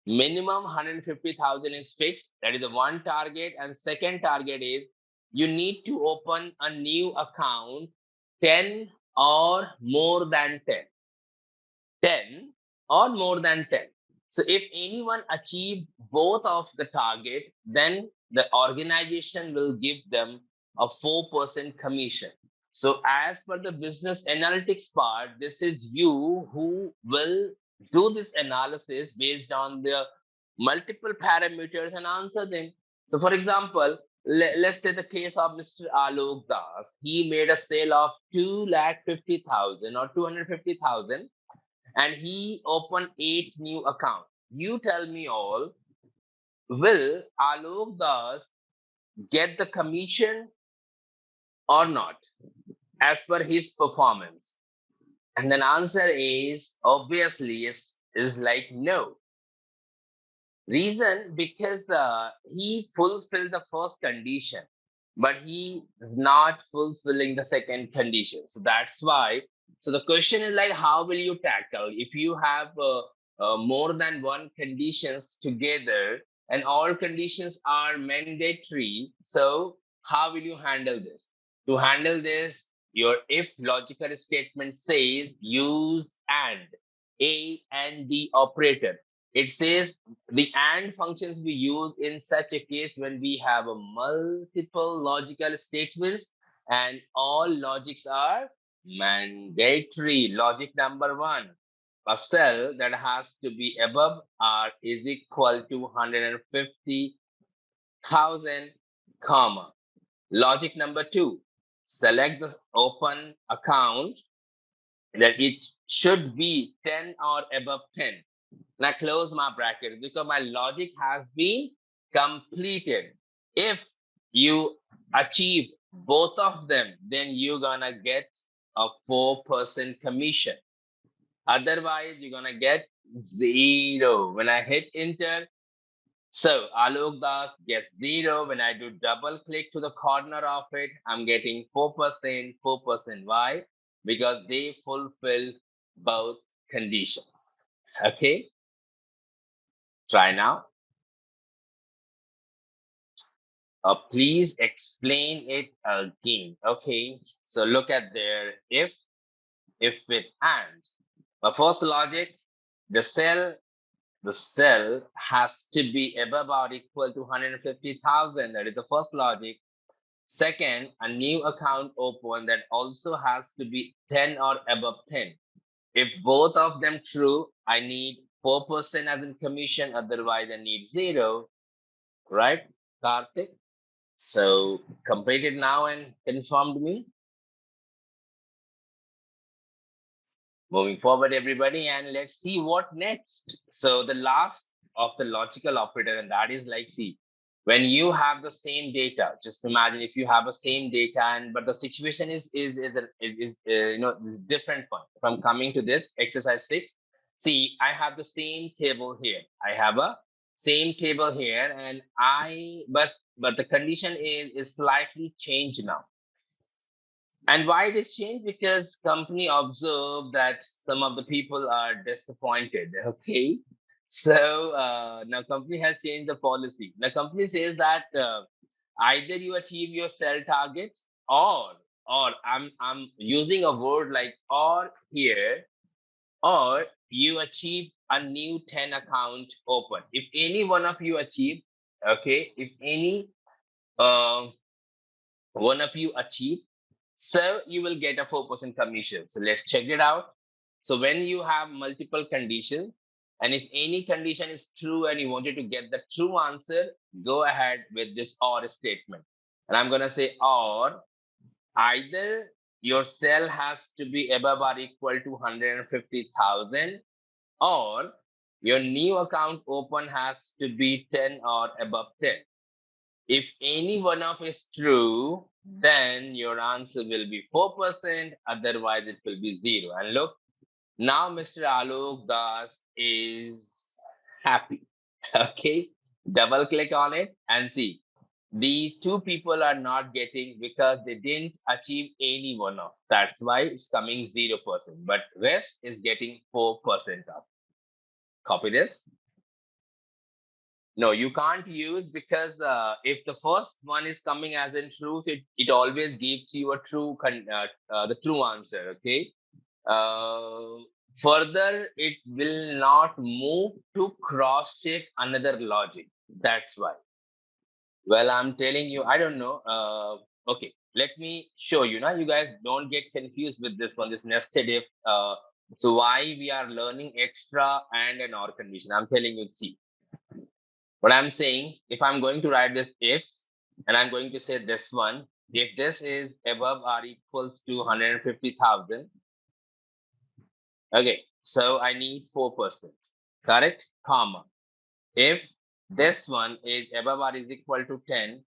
Minimum 150,000 is fixed. That is the one target. And second target is you need to open a new account 10 or more than 10. 10 or more than 10. So if anyone achieved both of the target, then the organization will give them a 4% commission. So as per the business analytics part, this is you who will do this analysis based on the multiple parameters and answer them. So for example, let's say the case of Mr. Alok Das. He made a sale of 2,50,000 or 250,000 and he opened 8 new accounts. You tell me all, will Alok Das get the commission or not as per his performance? And then answer is obviously is like no. Reason, because he fulfilled the first condition, but he is not fulfilling the second condition. So that's why. So the question is like, how will you tackle if you have more than one conditions together and all conditions are mandatory? So how will you handle this? To handle this, your if logical statement says use and the operator. It says the AND functions we use in such a case when we have a multiple logical statements and all logics are mandatory. Logic number 1, a cell that has to be above or is equal to 150,000, comma. Logic number 2, select the open account that it should be 10 or above 10. And I close my bracket because my logic has been completed. If you achieve both of them, then you're gonna get a 4% commission. Otherwise, you're gonna get 0. When I hit enter, so Alok Das gets 0. When I do double click to the corner of it, I'm getting 4%, 4%. Why? Because they fulfill both conditions. Okay. Try now. Please explain it again. Okay, so look at there. If with and. The first logic, the cell has to be above or equal to 150,000. That is the first logic. Second, a new account open that also has to be 10 or above 10. If both of them true, I need 4% as in commission. Otherwise, I need 0. Right, Karthik? So completed now and confirmed me. Moving forward, everybody, and let's see what next. So the last of the logical operator, and that is like, see, when you have the same data, just imagine if you have the same data, and but the situation is different one. If I'm coming to this exercise 6, see, I have the same table here. I have a same table here, and but the condition is slightly changed now. And why it is changed? Because company observed that some of the people are disappointed. Okay, so now company has changed the policy. The company says that either you achieve your sell target, or I'm using a word like or here, or you achieve a new 10 account open. If any one of you achieve, okay, if any uh, one of you achieve, so you will get a 4% commission. So let's check it out. So when you have multiple conditions, and if any condition is true and you wanted to get the true answer, go ahead with this or statement. And I'm going to say or either your sell has to be above or equal to 150,000, or your new account open has to be 10 or above 10. If any one of is true, then your answer will be 4%, otherwise it will be 0. And look, now Mr. Alok Das is happy. Okay, double click on it and see. The two people are not getting because they didn't achieve any one of. That's why it's coming 0%, but rest is getting 4% up. Copy this. No, you can't use, because if the first one is coming as in truth, it always gives you a the true answer. Okay. Further, it will not move to cross check another logic. That's why. Well, I'm telling you, I don't know. Okay, let me show you. Now, you guys don't get confused with this one, this nested if. So why we are learning extra and an or condition? I'm telling you, see. What I'm saying, if I'm going to write this if, and I'm going to say this one, if this is above or equals to 150,000, okay, so I need 4%, correct? Comma. If this one is above or is equal to 10,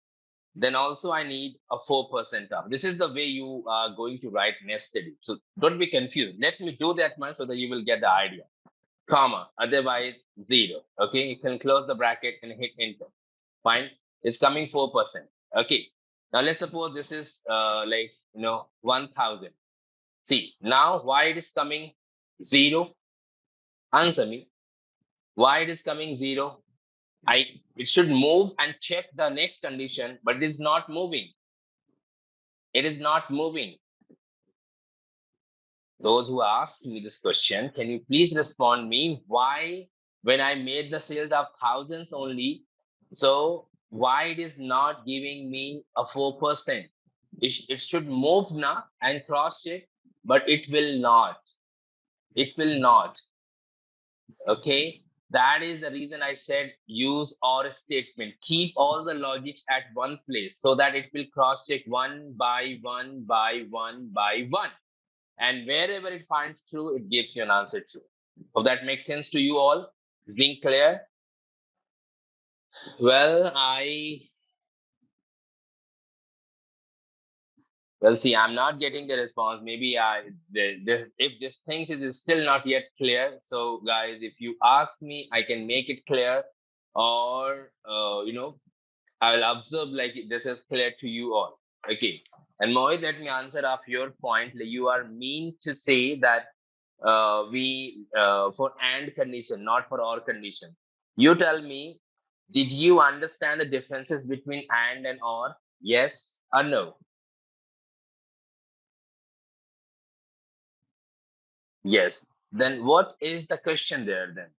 then also I need a 4% off. This is the way you are going to write nested if. So don't be confused. Let me do that one so that you will get the idea. Comma, otherwise 0. Okay, you can close the bracket and hit enter. Fine, it's coming 4%. Okay, now let's suppose this is 1,000. See, now why it is coming 0? Answer me. Why it is coming 0? It should move and check the next condition, but it is not moving. It is not moving. Those who asked me this question, can you please respond me why, when I made the sales of thousands only, so why it is not giving me a 4%? It should move now and cross check, but it will not. It will not. Okay, that is the reason I said use or statement. Keep all the logics at one place so that it will cross check one by one by one by one. And wherever it finds true, it gives you an answer true. Hope that makes sense to you all. Being clear? Well, see, I'm not getting the response. Maybe if this thing is still not yet clear. So guys, if you ask me, I can make it clear, or I will observe like this is clear to you all. Okay. And Mohit, let me answer off your point. You are mean to say that for and condition, not for or condition. You tell me, did you understand the differences between and or? Yes or no? Yes. Then what is the question there then?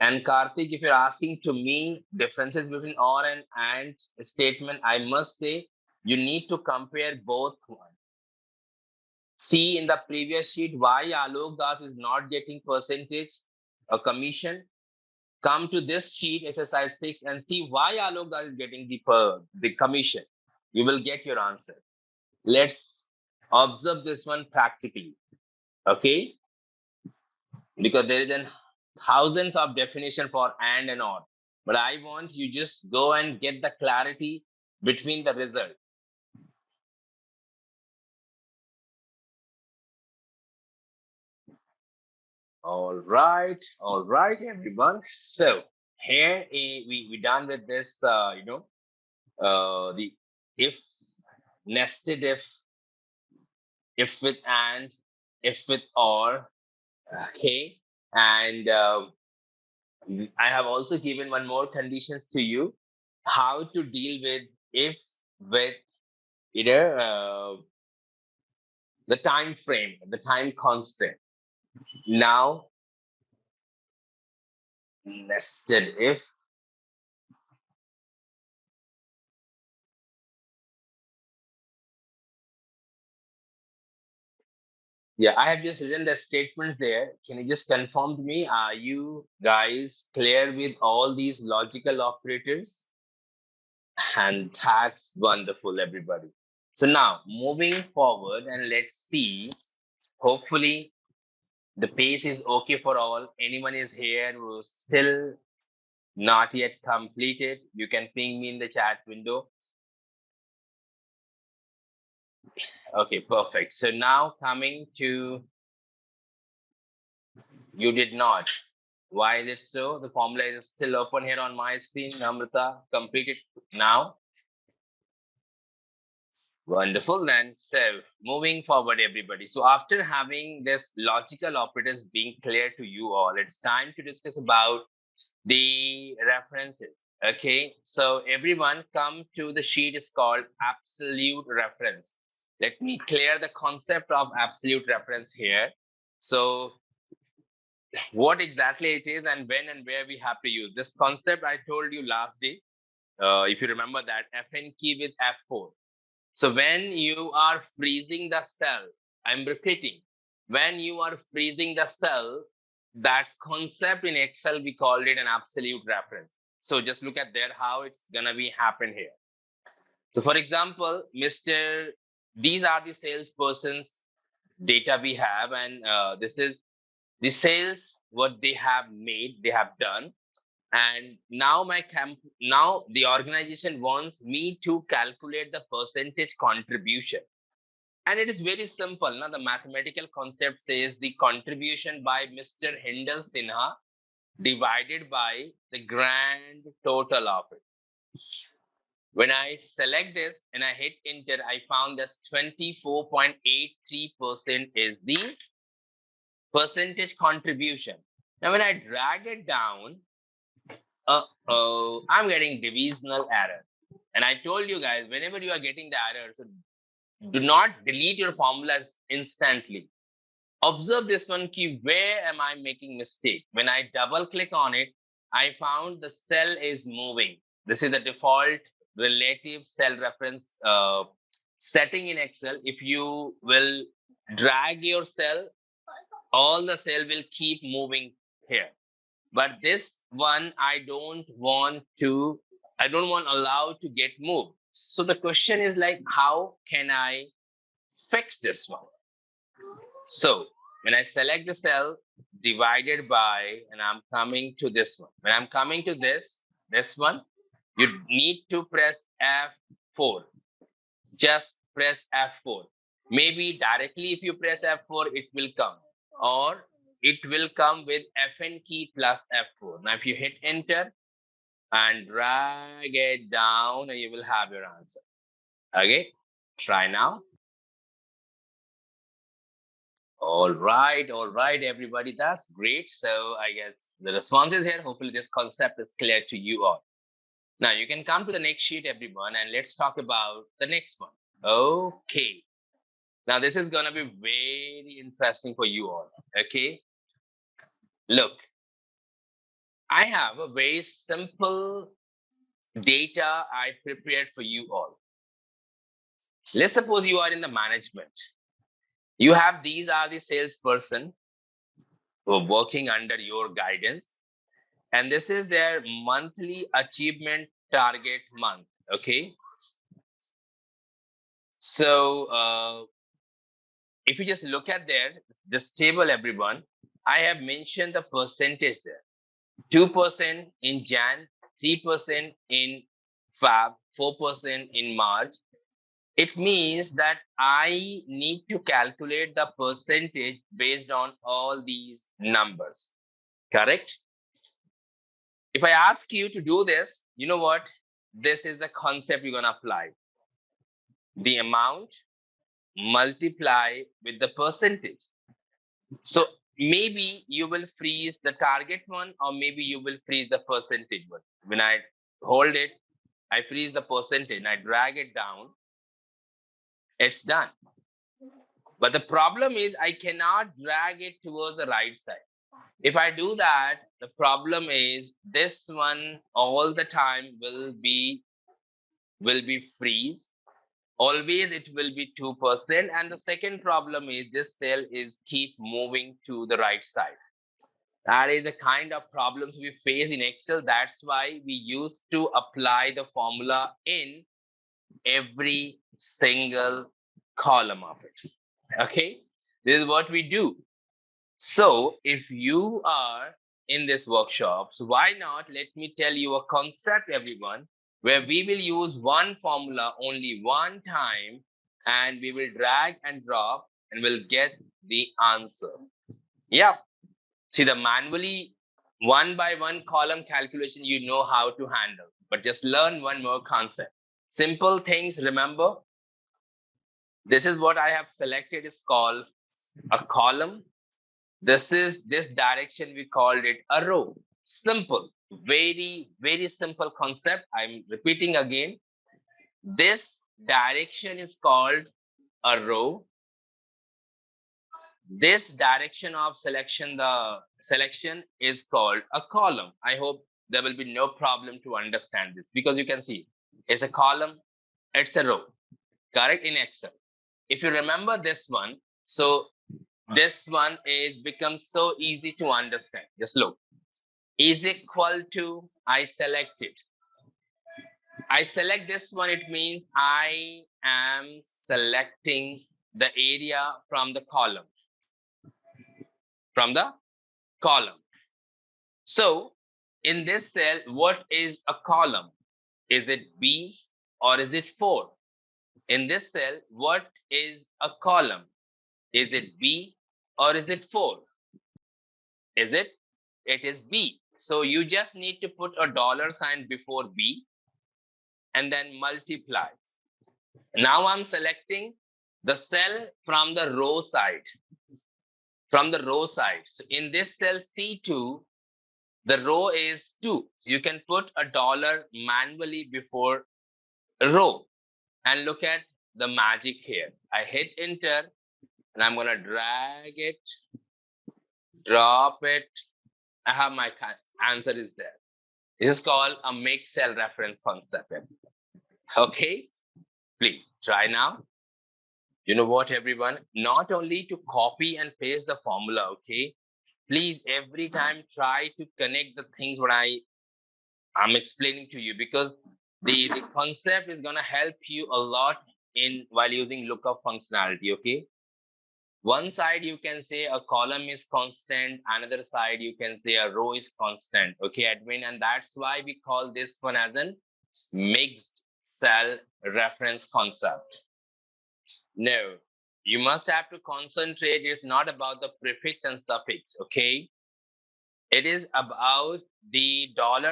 And Karthik, if you're asking to me differences between or and statement, I must say you need to compare both one. See in the previous sheet why Alok Das is not getting percentage or commission. Come to this sheet, exercise 6, and see why Alok Das is getting the commission. You will get your answer. Let's observe this one practically. Okay? Because there is thousands of definition for and or. But I want you just go and get the clarity between the result. All right, everyone. So here we done with this, the if, nested if with and, if with or, okay. And I have also given one more conditions to you, how to deal with if with the time frame, the time constant. Now, nested if, yeah, I have just written the statements there. Can you just confirm to me, are you guys clear with all these logical operators? And that's wonderful, everybody. So now moving forward, and let's see, hopefully the pace is okay for all. Anyone is here who's still not yet completed, you can ping me in the chat window. Okay, perfect. So now coming to, you did not. Why is it so? The formula is still open here on my screen. Namrata, complete it now. Wonderful then. So moving forward, everybody. So after having this logical operators being clear to you all, it's time to discuss about the references. Okay, so everyone come to the sheet is called absolute reference. Let me clear the concept of absolute reference here. So what exactly it is and when and where we have to use this concept, I told you last day. If you remember that, Fn key with F4. So when you are freezing the cell, I'm repeating, when you are freezing the cell, that concept in Excel, we called it an absolute reference. So just look at there how it's gonna be happen here. So for example, these are the salesperson's data we have, and this is the sales, what they have made, they have done. And now now the organization wants me to calculate the percentage contribution. And it is very simple. Now, the mathematical concept says the contribution by Mr. Hindal Sinha divided by the grand total of it. When I select this and I hit enter, I found that 24.83% is the percentage contribution. Now, when I drag it down, I'm getting divisional error. And I told you guys, whenever you are getting the error, so do not delete your formulas instantly. Observe this one key, where am I making mistake? When I double click on it, I found the cell is moving. This is the default relative cell reference setting in Excel. If you will drag your cell, all the cell will keep moving here. But this one, I don't want allow to get moved. So the question is like, how can I fix this one? So when I select the cell divided by, and I'm coming to this one. When I'm coming to this one, you need to press F4. Just press F4. Maybe directly if you press F4, it will come. Or it will come with Fn key plus F4. Now if you hit enter and drag it down, and you will have your answer. Okay, try now. All right, everybody, that's great. So I guess the response is here. Hopefully this concept is clear to you all. Now you can come to the next sheet, everyone, and let's talk about the next one. Okay. Now this is gonna be very interesting for you all. Okay. Look, I have a very simple data I prepared for you all. Let's suppose you are in the management. You have, these are the salesperson who are working under your guidance. And this is their monthly achievement target month. Okay. So if you just look at this table, everyone, I have mentioned the percentage there. 2% in Jan, 3% in Feb, 4% in March. It means that I need to calculate the percentage based on all these numbers. Correct? If I ask you to do this, you know what? This is the concept you're going to apply. The amount multiply with the percentage. So maybe you will freeze the target one, or maybe you will freeze the percentage one. When I hold it, I freeze the percentage and I drag it down, it's done. But the problem is I cannot drag it towards the right side. If I do that, the problem is this one all the time will be freeze. Always it will be 2%. And the second problem is this cell is keep moving to the right side. That is the kind of problems we face in Excel. That's why we used to apply the formula in every single column of it. Okay, this is what we do. So if you are in this workshop, so why not let me tell you a concept, everyone, where we will use one formula only one time and we will drag and drop and we'll get the answer. Yeah. See, the manually one by one column calculation, you know how to handle, but just learn one more concept. Simple things, remember, this is what I have selected is called a column. This direction, we called it a row. Simple, very, very simple concept. I'm repeating again. This direction is called a row. This direction of selection, the selection is called a column. I hope there will be no problem to understand this, because you can see it's a column, it's a row, correct, in Excel. If you remember this one, so this one is becomes so easy to understand. Just look, is equal to, I select it. I select this one, it means I am selecting the area from the column. So in this cell, what is a column? Is it B or is it 4? In this cell, what is a column? Is it B or is it 4? Is it? It is B. So you just need to put a $sign before B and then multiply. Now I'm selecting the cell from the row side. So in this cell C2, the row is 2. You can put a dollar manually before a row. And look at the magic here. I hit enter and I'm going to drag it, drop it. I have my answer is there. This is called a make cell reference concept. Okay, please try now. You know what, everyone? Not only to copy and paste the formula, okay? Please, every time try to connect the things what I'm explaining to you, because the concept is going to help you a lot in while using lookup functionality, okay? One side you can say a column is constant, another side you can say a row is constant, okay, admin? And that's why we call this one as an mixed cell reference concept. No, you must have to concentrate. It's not about the prefix and suffix, okay? It is about the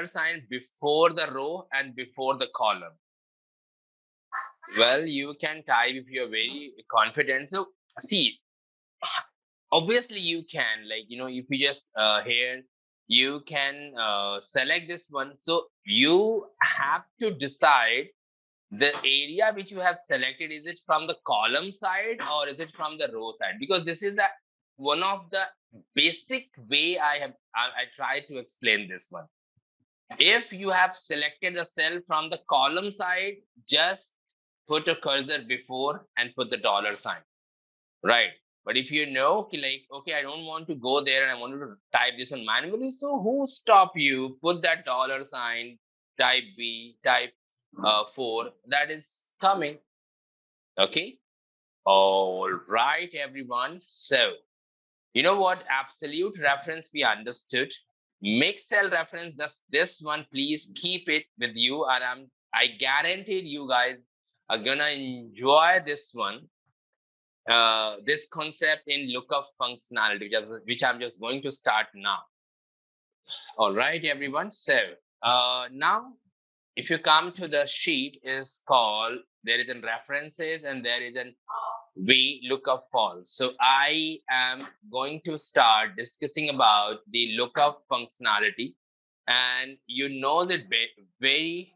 $sign before the row and before the column. Well, you can type if you're very confident. So see, obviously you can, like, if you just here, you can select this one. So you have to decide the area which you have selected, is it from the column side or is it from the row side? Because this is one of the basic way I try to explain this one. If you have selected the cell from the column side, just put a cursor before and put the $sign, right? But if you know, like, okay, I don't want to go there and I want to type this one manually, so who stop you? Put that $sign, type B, type 4, that is coming. Okay. All right, everyone. So, you know what? Absolute reference we understood. Mixed cell reference, this one, please keep it with you. And I guarantee you guys are gonna enjoy this one. This concept in lookup functionality, which I'm just going to start now. All right, everyone. So now, if you come to the sheet, is called, there is a references and there is an VLOOKUP false. So I am going to start discussing about the lookup functionality, and you know that very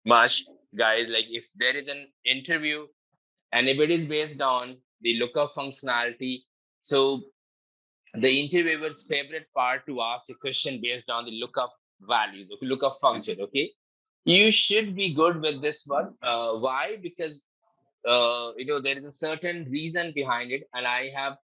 much, guys. Like if there is an interview and if it is based on the lookup functionality, so the interviewer's favorite part to ask a question based on the lookup values, okay, lookup function. Okay, you should be good with this one. Why? Because there is a certain reason behind it, and I have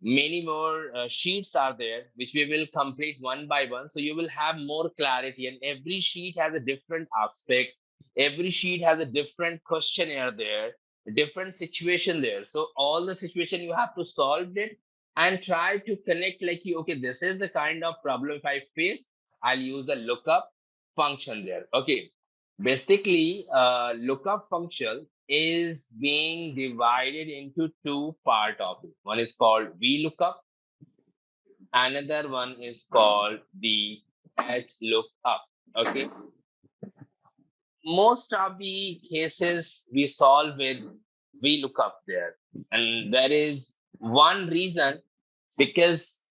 many more sheets are there which we will complete one by one, so you will have more clarity, and every sheet has a different aspect, every sheet has a different questionnaire there, a different situation there. So all the situation you have to solve it and try to connect, like, okay, this is the kind of problem if I face, I'll use the lookup function there. Okay, basically lookup function is being divided into two part of it. One is called VLOOKUP, another one is called the HLOOKUP. Okay, most of the cases we solve with VLOOKUP there, and there is one reason, because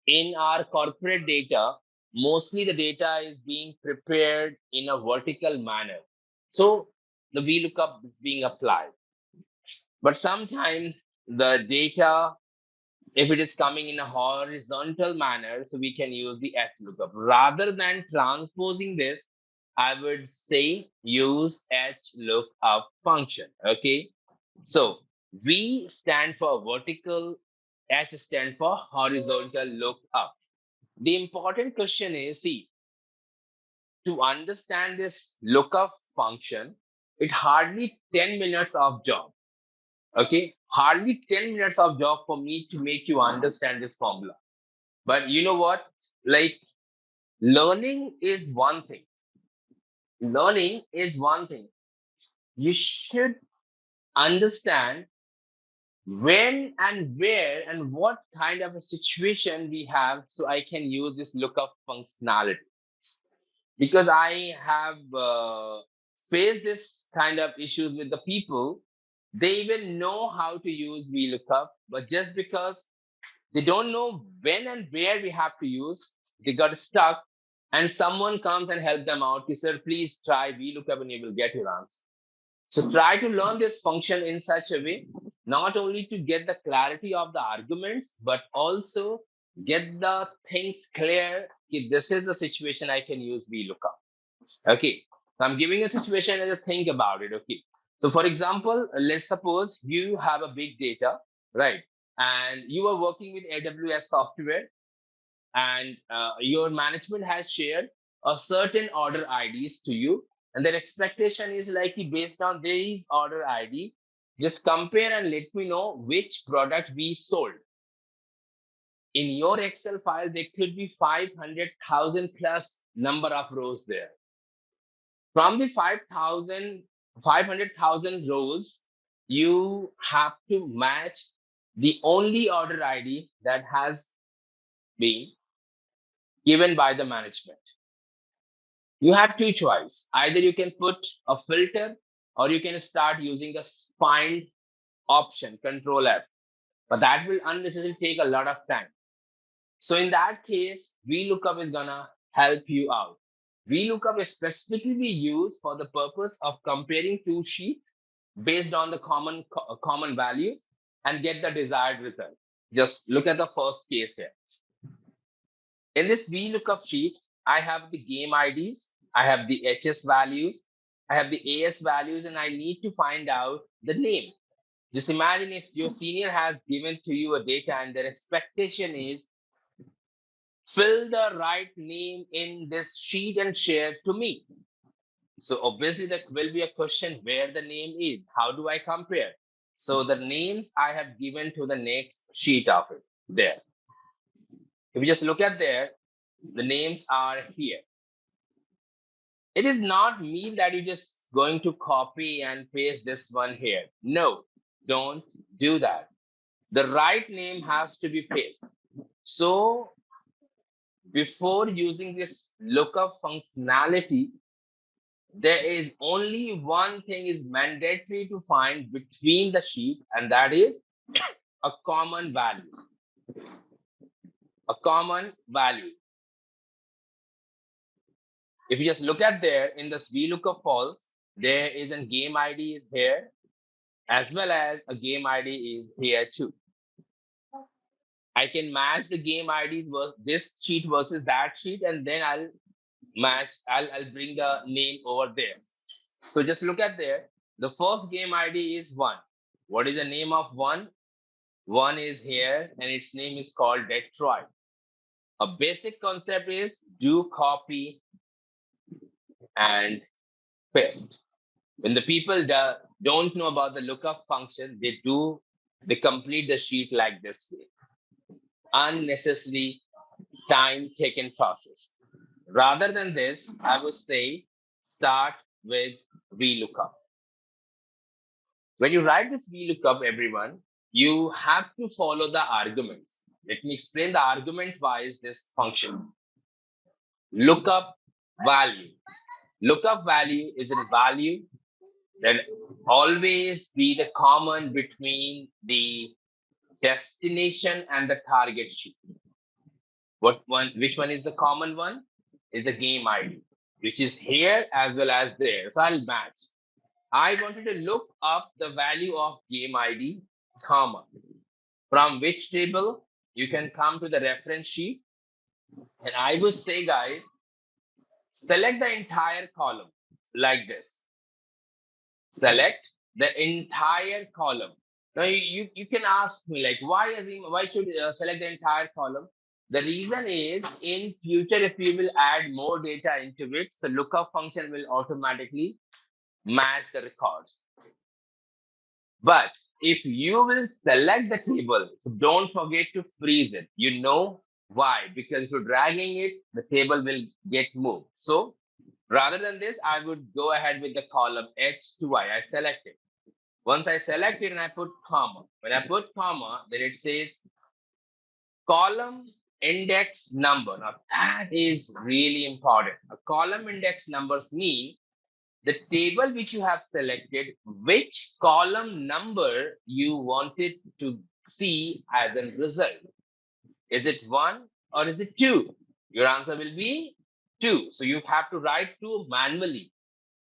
in our corporate data, mostly the data is being prepared in a vertical manner, so the VLOOKUP is being applied. But sometimes the data, if it is coming in a horizontal manner, so we can use the HLOOKUP. Rather than transposing this, I would say use HLOOKUP function. Okay, so V stand for vertical, H stand for horizontal lookup. The important question is, see, to understand this lookup function, it hardly 10 minutes of job. Okay, hardly 10 minutes of job for me to make you understand this formula. But you know what? Like, learning is one thing. Learning is one thing. You should understand when and where and what kind of a situation we have, so I can use this lookup functionality. Because I have faced this kind of issues with the people. They even know how to use VLOOKUP, but just because they don't know when and where we have to use, they got stuck, and someone comes and help them out. He said, please try VLOOKUP and you will get your answer. So try to learn this function in such a way, not only to get the clarity of the arguments, but also get the things clear. If this is the situation, I can use VLOOKUP. Okay, so I'm giving a situation and just think about it. Okay, so for example, let's suppose you have a big data, right? And you are working with AWS software, and your management has shared a certain order IDs to you, and their expectation is likely based on these order ID, just compare and let me know which product we sold. In your Excel file, there could be 500,000 plus number of rows there. From the 500,000 rows, you have to match the only order ID that has been given by the management. You have two choices. Either you can put a filter, or you can start using the find option, Control F, but that will unnecessarily take a lot of time. So in that case, VLOOKUP is gonna help you out. VLOOKUP is specifically used for the purpose of comparing two sheets based on the common values and get the desired result. Just look at the first case here. In this VLOOKUP sheet, I have the game IDs, I have the HS values, I have the AS values, and I need to find out the name. Just imagine if your senior has given to you a data and their expectation is fill the right name in this sheet and share to me. So obviously there will be a question where the name is. How do I compare? So the names I have given to the next sheet of it there. If you just look at there, the names are here. It is not mean that you're just going to copy and paste this one here. No, don't do that. The right name has to be pasted. So before using this lookup functionality, there is only one thing is mandatory to find between the sheet, and that is a common value. A common value. If you just look at there in this VLOOKUP false, there is a game ID is here, as well as a game ID is here too. I can match the game IDs versus this sheet versus that sheet, and then I'll bring the name over there. So just look at there. The first game ID is 1. What is the name of 1? 1 is here, and its name is called Detroit. A basic concept is do copy and paste. When the people don't know about the lookup function, they complete the sheet like this way. Unnecessary time taken process. Rather than this, I would say start with VLOOKUP. When you write this VLOOKUP, everyone, you have to follow the arguments. Let me explain the argument wise this function. Lookup value. Lookup value is a value that always be the common between the destination and the target sheet. Which one is the common one? Is a game ID, which is here as well as there. So I'll match. I wanted to look up the value of game ID, comma. From which table? You can come to the reference sheet. And I would say, guys, select the entire column like this. Select the entire column. Now you can ask me like, why should select the entire column? The reason is in future, if you will add more data into it, so lookup function will automatically match the records. But if you will select the table, so don't forget to freeze it. You know why? Because if you're dragging it, the table will get moved. So rather than this, I would go ahead with the column H2I. I select it. Once I select it and I put comma. When I put comma, then it says column index number. Now that is really important. A column index numbers mean the table which you have selected, which column number you wanted to see as a result. Is it 1 or is it 2? Your answer will be 2. So you have to write 2 manually.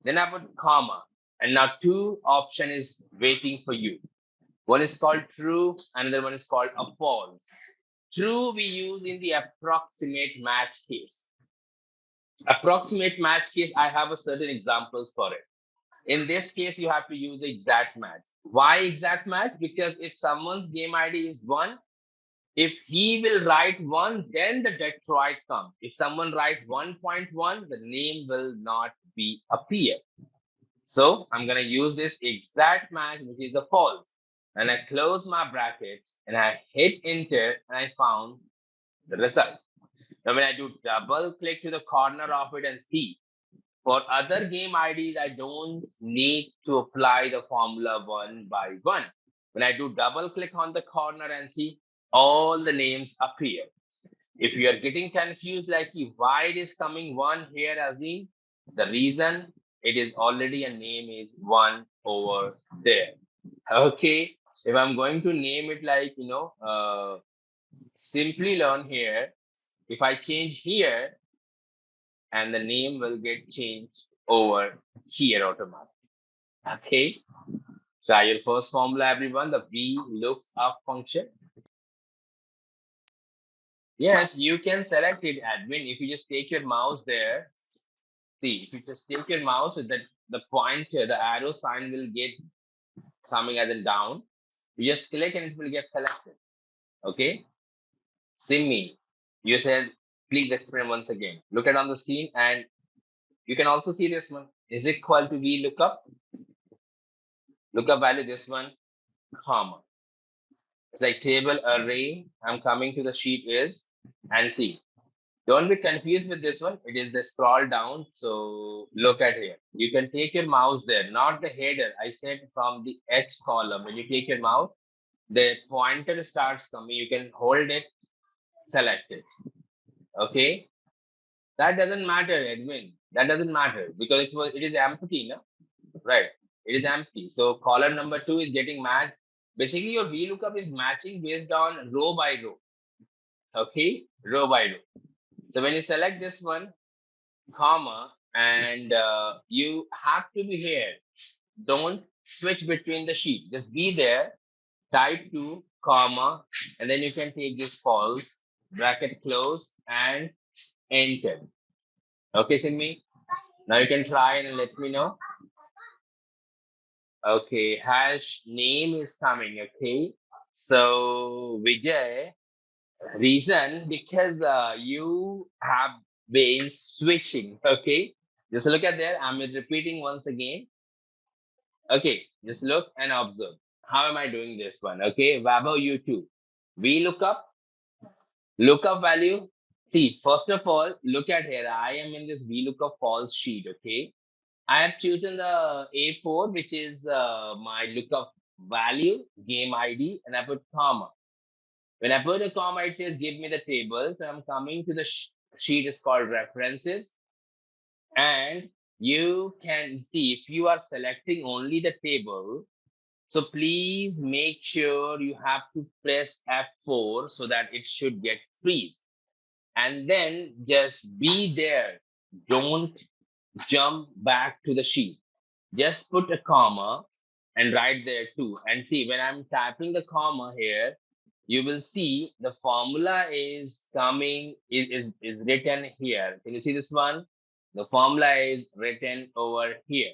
Then I put comma. And now 2 option is waiting for you. One is called true, another one is called a false. True we use in the approximate match case. Approximate match case, I have a certain examples for it. In this case, you have to use the exact match. Why exact match? Because if someone's game ID is 1, if he will write 1, then the Detroit comes. If someone write 1.1, the name will not be appear. So I'm going to use this exact match, which is a false. And I close my bracket and I hit enter and I found the result. Now when I do double click to the corner of it and see, for other game IDs, I don't need to apply the formula one by one. When I do double click on the corner and see, all the names appear. If you are getting confused like why it is coming 1 here, Azim, the reason it is already a name is 1 over there. Okay, if I'm going to name it like, Simplilearn here, if I change here, and the name will get changed over here automatically. Okay, try your first formula, everyone, the VLOOKUP function. Yes, you can select it, admin. If you just take your mouse there, see, if you just take your mouse, the pointer, the arrow sign will get coming as a down. You just click and it will get selected. Okay, Simi, you said, please explain once again. Look at on the screen and you can also see this one. Is equal to VLOOKUP. Lookup value, this one, comma. It's like table array. I'm coming to the sheet is, and see. Don't be confused with this one. It is the scroll down. So look at here. You can take your mouse there, not the header. I said from the H column. When you take your mouse, the pointer starts coming. You can hold it, select it. Okay, that doesn't matter, Edwin. That doesn't matter because it is empty, no? Right? It is empty. So column number 2 is getting matched. Basically, your VLOOKUP is matching based on row by row. Okay, row by row. So when you select this one, comma, and you have to be here. Don't switch between the sheet. Just be there, type 2, comma, and then you can take this false, bracket close, and enter. Okay, Sinmi? Now you can try and let me know. Okay, hash name is coming, okay? So, Vijay, reason because you have been switching, okay? Just look at there. I'm repeating once again. Okay, just look and observe. How am I doing this one? Okay, Vaibhav, you too. Lookup value. See, first of all, look at here. I am in this VLOOKUP false sheet, okay? I have chosen the A4, which is my lookup value, game ID, and I put comma. When I put a comma, it says give me the table. So I'm coming to the sheet is called references. And you can see if you are selecting only the table, so please make sure you have to press F4 so that it should get freeze. And then just be there. Don't jump back to the sheet. Just put a comma and write there too. And see, when I'm typing the comma here, you will see the formula is coming, is written here. Can you see this one? The formula is written over here.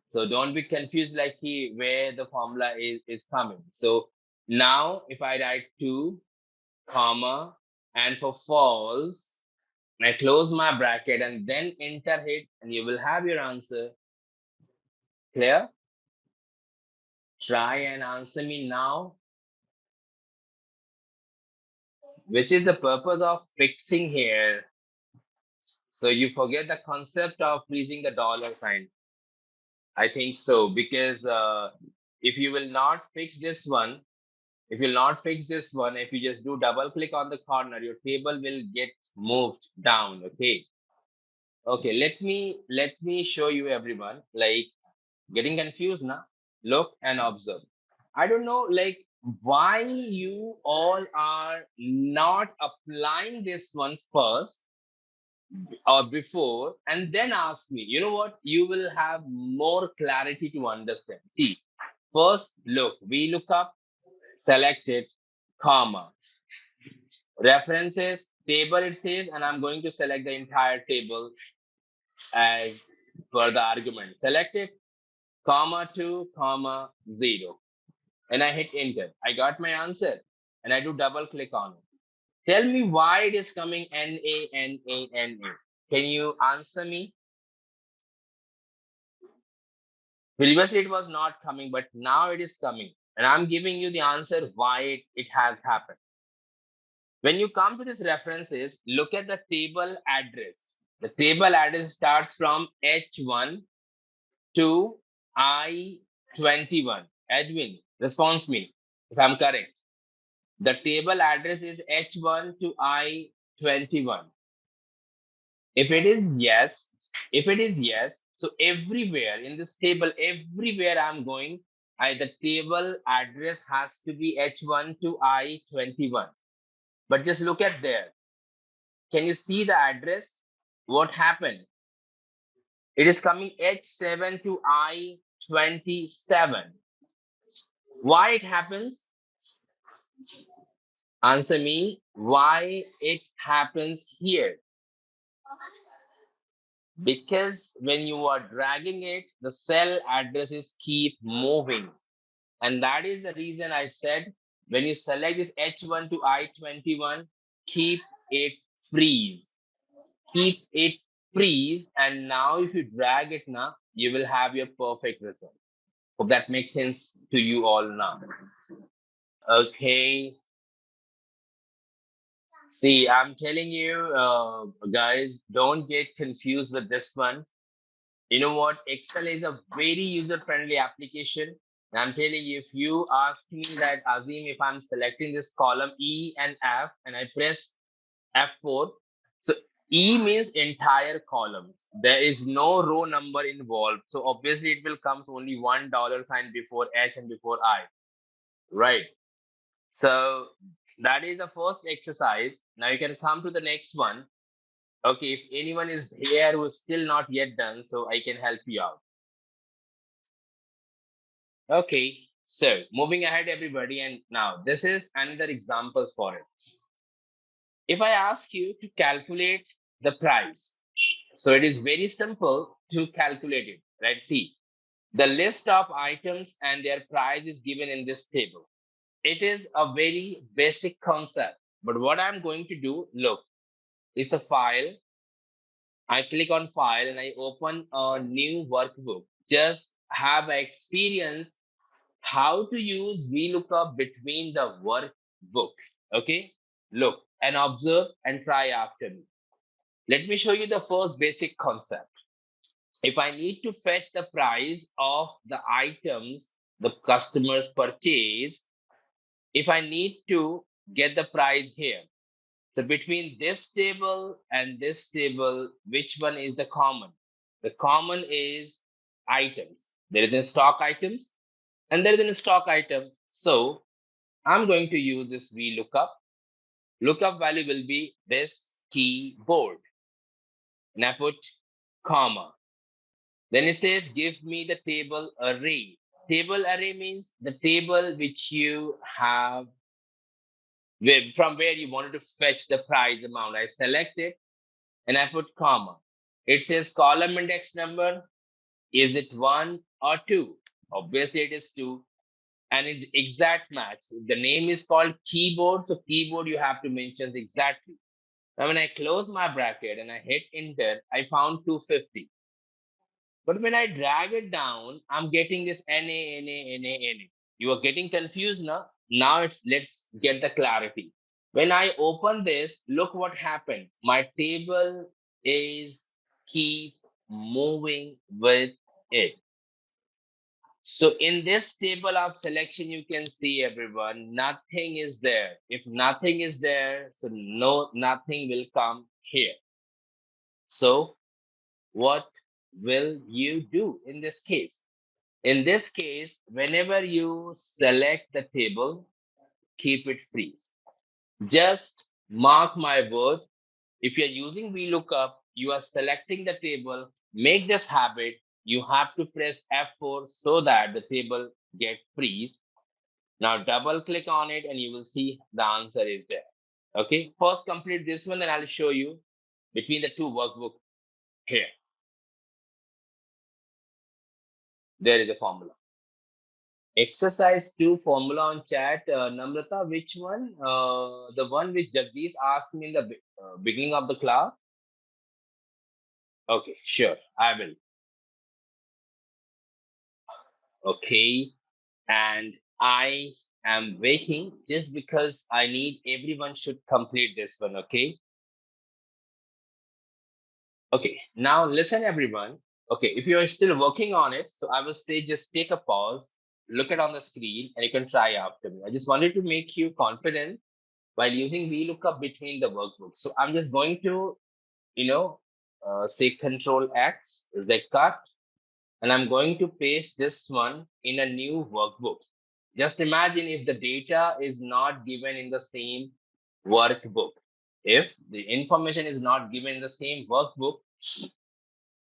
So don't be confused like where the formula is coming. So now if I write 2, comma, and for false, I close my bracket and then enter it, and you will have your answer. Clear? Try and answer me now. Which is the purpose of fixing here? So you forget the concept of freezing the dollar sign. I think so, because if you will not fix this one, if you just do double click on the corner, your table will get moved down. Okay. Okay, let me show you everyone. Like, getting confused now? Look and observe. I don't know, like, why you all are not applying this one first or before and then ask me. You know what? You will have more clarity to understand. See, first, look, we look up, select it, comma. References, table it says, and I'm going to select the entire table as per the argument. Select it, comma 2, comma 0. And I hit enter. I got my answer and I do double click on it. Tell me why it is coming NA, NA, NA. Can you answer me? Previously it was not coming, but now it is coming. And I'm giving you the answer why it has happened. When you come to these references, look at the table address. The table address starts from H1 to I21. Edwin, response me if I'm correct. The table address is H1 to I21. If it is yes, so everywhere in this table, everywhere I'm going, the table address has to be H1 to I21. But just look at there. Can you see the address? What happened? It is coming H7 to I27. Why it happens? Answer me why it happens here. Because when you are dragging it, the cell addresses keep moving. And that is the reason I said, when you select this H1 to I21, keep it freeze. Keep it freeze. And now if you drag it now, you will have your perfect result. Hope that makes sense to you all now. Okay. See, I'm telling you, guys, don't get confused with this one. You know what? Excel is a very user-friendly application. And I'm telling you, if you ask me that, Azim, if I'm selecting this column E and F and I press F4, E means entire columns. There is no row number involved. So obviously it will comes only $1 before H and before I, right? So that is the first exercise. Now you can come to the next one. Okay, if anyone is here who is still not yet done, so I can help you out. Okay, so moving ahead, everybody, and now this is another examples for it. If I ask you to calculate the price, so it is very simple to calculate it, right? See, the list of items and their price is given in this table. It is a very basic concept, but what I'm going to do, look, is a file. I click on file and I open a new workbook. Just have experience how to use VLOOKUP between the workbook. Okay, look and observe and try after me. Let me show you the first basic concept. If I need to fetch the price of the items the customers purchase, if I need to get the price here, so between this table and this table, which one is the common? The common is items. There is a stock items and there is a stock item. So I'm going to use this VLOOKUP. Lookup value will be this keyboard. And I put comma. Then it says, give me the table array. Table array means the table which you have, from where you wanted to fetch the price amount. I select it and I put comma. It says column index number. Is it 1 or 2? Obviously it is 2. And it exact match. The name is called keyboard. So keyboard you have to mention exactly. Now when I close my bracket and I hit enter, I found 250. But when I drag it down, I'm getting this NA, NA, NA, NA. You are getting confused now? Now let's get the clarity. When I open this, look what happened. My table is keep moving with it. So in this table of selection, you can see everyone, nothing is there. If nothing is there, so nothing will come here. So what will you do in this case? In this case, whenever you select the table, keep it freeze. Just mark my word. If you're using VLOOKUP, you are selecting the table, make this habit. You have to press F4 so that the table get freeze. Now double click on it and you will see the answer is there. Okay, first complete this one and I'll show you between the two workbook here. There is a formula. Exercise 2 formula on chat. Namrata, which one? The one which Jagdish asked me in the beginning of the class? Okay, sure, I will. Okay, and I am waiting just because I need everyone should complete this one, okay? Okay, now listen everyone. Okay, if you are still working on it, so I will say just take a pause, look it on the screen, and you can try after me. I just wanted to make you confident while using VLOOKUP between the workbooks. So I'm just going to, say Control X, the cut, and I'm going to paste this one in a new workbook. Just imagine if the data is not given in the same workbook. If the information is not given in the same workbook,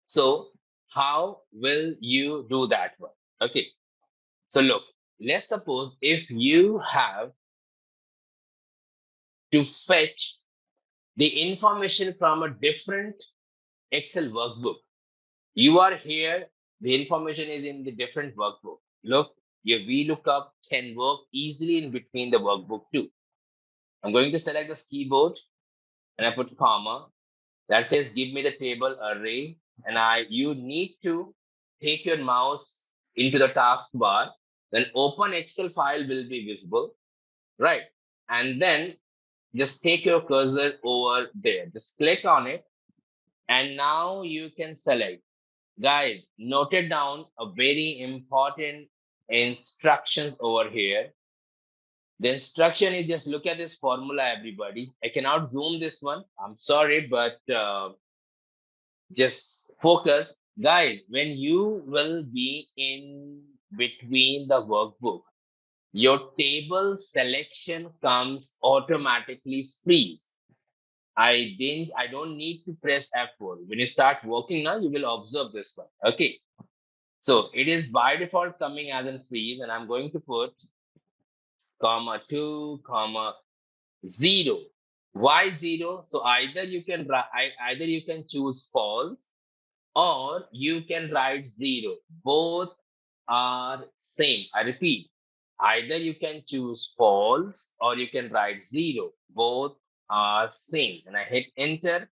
so how will you do that one? Okay, so look, let's suppose if you have to fetch the information from a different Excel workbook. You are here, the information is in the different workbook. Look, your VLOOKUP can work easily in between the workbook too. I'm going to select this keyboard and I put comma. That says give me the table array, and you need to take your mouse into the taskbar, then open Excel file will be visible, right? And then just take your cursor over there, just click on it, and now you can select. Guys, note it down, a very important instructions over here. The instruction is just look at this formula, everybody. I cannot zoom this one. I'm sorry, but just focus. Guys, when you will be in between the workbook, your table selection comes automatically freeze. I don't need to press F4. When you start working now, you will observe this one. Okay. So it is by default coming as in freeze, and I'm going to put comma 2, comma 0. Why 0? So either you can choose false or you can write 0. Both are same. I repeat, either you can choose false or you can write 0. Both are same. And I hit enter,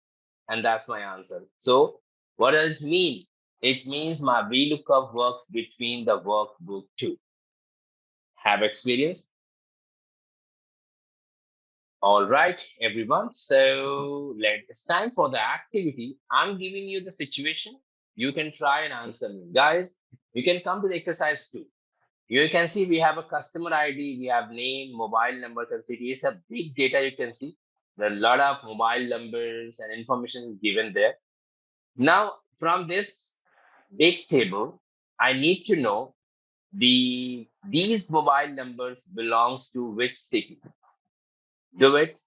and that's my answer. So what does it mean? It means my VLOOKUP works between the workbook too. Have experience? All right, everyone. So it's time for the activity. I'm giving you the situation. You can try and answer me. Guys, you can come to the exercise 2. You can see we have a customer ID, we have name, mobile numbers, and city. It's a big data, you can see. There are a lot of mobile numbers and information is given there. Now, from this big table, I need to know these mobile numbers belongs to which city. Do it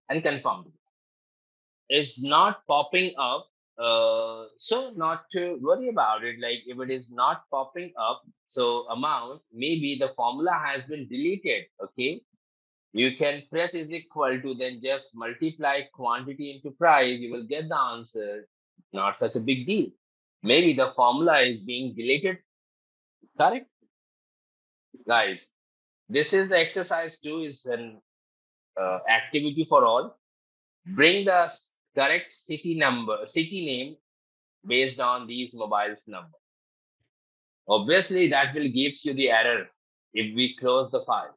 and confirm it. It's not popping up, so not to worry about it. Like if it is not popping up, so amount, maybe the formula has been deleted. Okay, you can press is equal to, then just multiply quantity into price, you will get the answer. Not such a big deal. Maybe the formula is being deleted. Correct, guys? This is the exercise 2, is an activity for all. Bring the correct city name based on these mobiles number. Obviously, that will gives you the error if we close the file.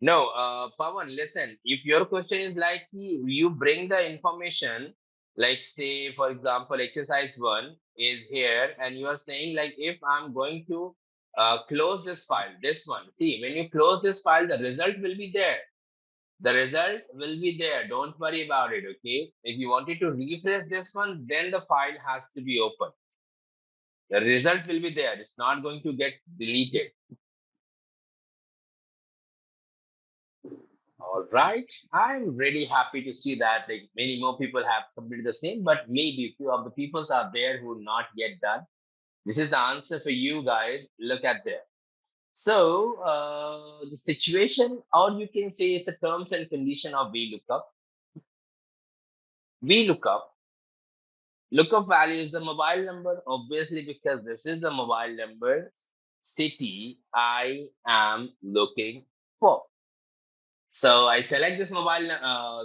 No, Pawan, listen, if your question is like you bring the information, like say, for example, exercise 1 is here, and you are saying like, if I'm going to close this file, this one, see, when you close this file, the result will be there. The result will be there. Don't worry about it, okay? If you wanted to refresh this one, then the file has to be open. The result will be there. It's not going to get deleted. All right. I'm really happy to see that like many more people have completed the same, but maybe a few of the peoples are there who not yet done. This is the answer for you guys. Look at there. So the situation, or you can say it's a terms and condition of VLOOKUP. VLOOKUP. Lookup value is the mobile number, obviously, because this is the mobile number city I am looking for. So I select this mobile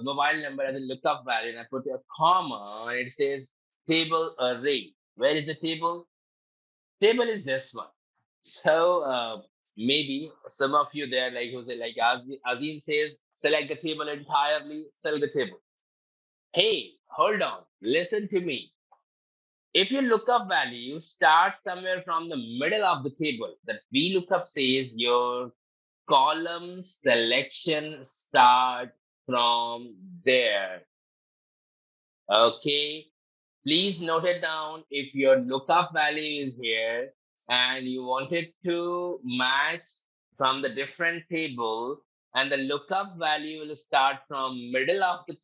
number as a lookup value, and I put a comma, and it says table array. Where is the table? Table is this one. So maybe some of you there, like who say, like Azim says, select the table entirely, sell the table. Hey, hold on, listen to me. If your lookup value starts somewhere from the middle of the table, that VLOOKUP says your column selection start from there. Okay, please note it down. If your lookup value is here and you wanted to match from the different table, and the lookup value will start from middle of the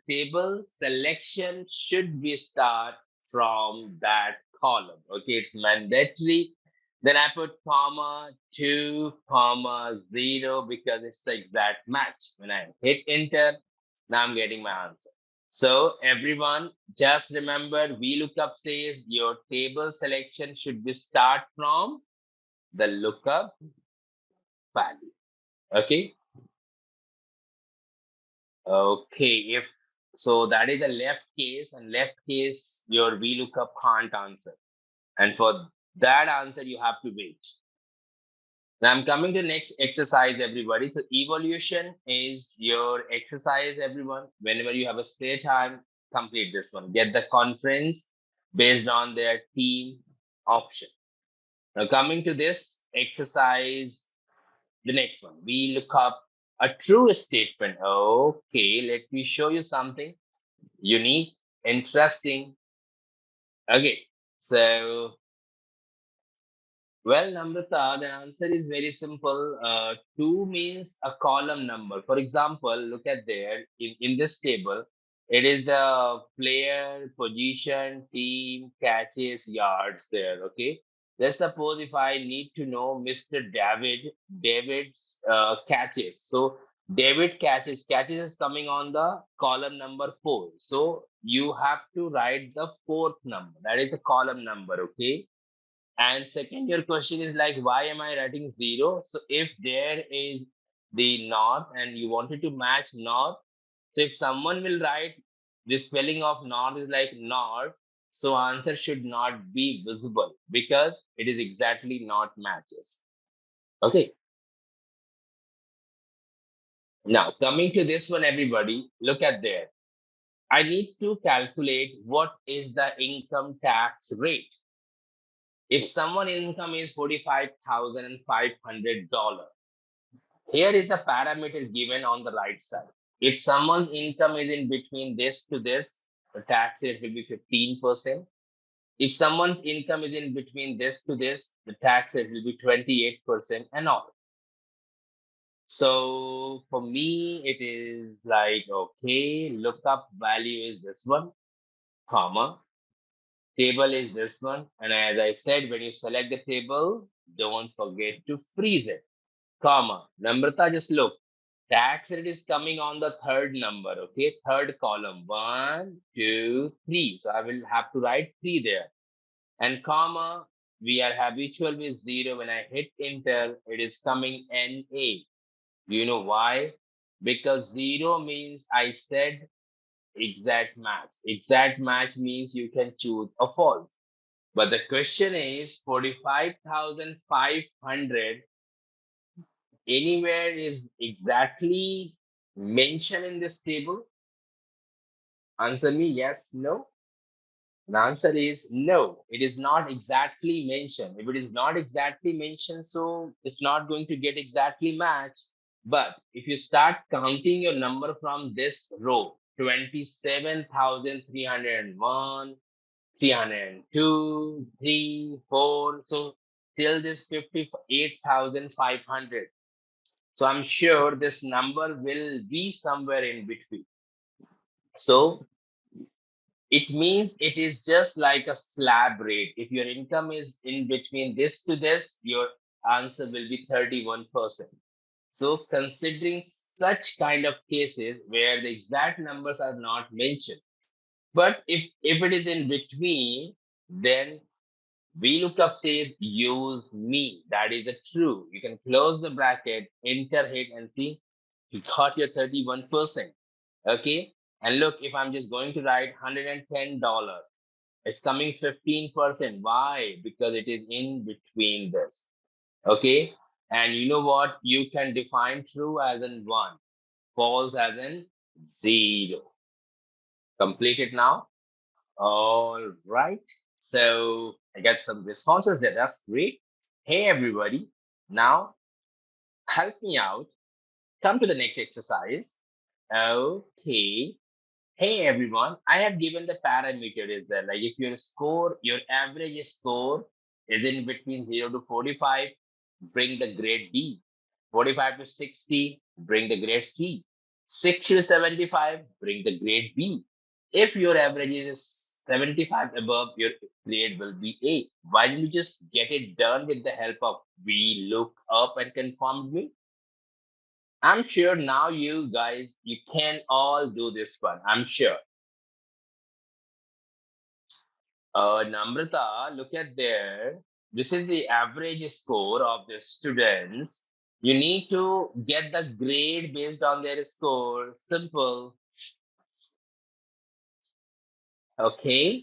table selection should be start from that column. Okay, it's mandatory. Then I put comma 2, comma 0 because it's the exact match. When I hit enter, now I'm getting my answer. So everyone, just remember VLOOKUP says your table selection should be start from the lookup value. Okay. Okay, if so, that is the left case, and left case your VLOOKUP can't answer. And for that answer, you have to wait. Now I'm coming to next exercise, everybody. So evolution is your exercise, everyone. Whenever you have a spare time, complete this one. Get the conference based on their team option. Now coming to this exercise the next one. We look up a true statement. Okay, let me show you something unique, interesting. Okay, so well, Namrata, the answer is very simple. Two means a column number. For example, look at there in this table, it is the player, position, team, catches, yards there. Okay. Let's suppose if I need to know Mr. David's catches. So catches is coming on the column number 4. So you have to write the fourth number. That is the column number. Okay. And second, your question is like, why am I writing 0? So if there is the north and you wanted to match north, so if someone will write the spelling of north is like north, so answer should not be visible because it is exactly not matches. Okay. Now coming to this one, everybody, look at there. I need to calculate what is the income tax rate. If someone income is $45,500, here is the parameter given on the right side. If someone's income is in between this to this, the tax rate will be 15%. If someone's income is in between this to this, the tax rate will be 28% and all. So for me, it is like, okay, lookup value is this one, comma, table is this one. And as I said, when you select the table, don't forget to freeze it, comma. Namrata, just look. Tax rate is coming on the third number, okay? Third column, 1, 2, 3. So I will have to write 3 there. And comma, we are habitual with 0. When I hit enter, it is coming NA. Do you know why? Because 0 means I said exact match. Exact match means you can choose a false. But the question is 45,500 anywhere is exactly mentioned in this table? Answer me yes, no. The answer is no. It is not exactly mentioned. If it is not exactly mentioned, so it's not going to get exactly matched. But if you start counting your number from this row, 27,301, 302, 3, 4, so till this 58,500. So I'm sure this number will be somewhere in between. So it means it is just like a slab rate. If your income is in between this to this, your answer will be 31%. So considering such kind of cases where the exact numbers are not mentioned, but if it is in between, then VLOOKUP says use me. That is a true. You can close the bracket, enter hit and see you got your 31%. Okay. And look, if I'm just going to write $110, it's coming 15%. Why? Because it is in between this. Okay. And you know what? You can define true as in 1, false as in 0. Complete it now. All right. So I got some responses there. That's great. Hey, everybody. Now help me out. Come to the next exercise. Okay. Hey, everyone. I have given the parameter is there. Like if your score, your average score is in between 0 to 45, bring the grade B. 45 to 60, bring the grade C. 60 to 75, bring the grade B. If your average is 75 above, your grade will be A. Why don't you just get it done with the help of VLOOKUP and confirmed me? I'm sure now you guys, you can all do this one. I'm sure. Namrata, look at there. This is the average score of the students. You need to get the grade based on their score. Simple. Okay.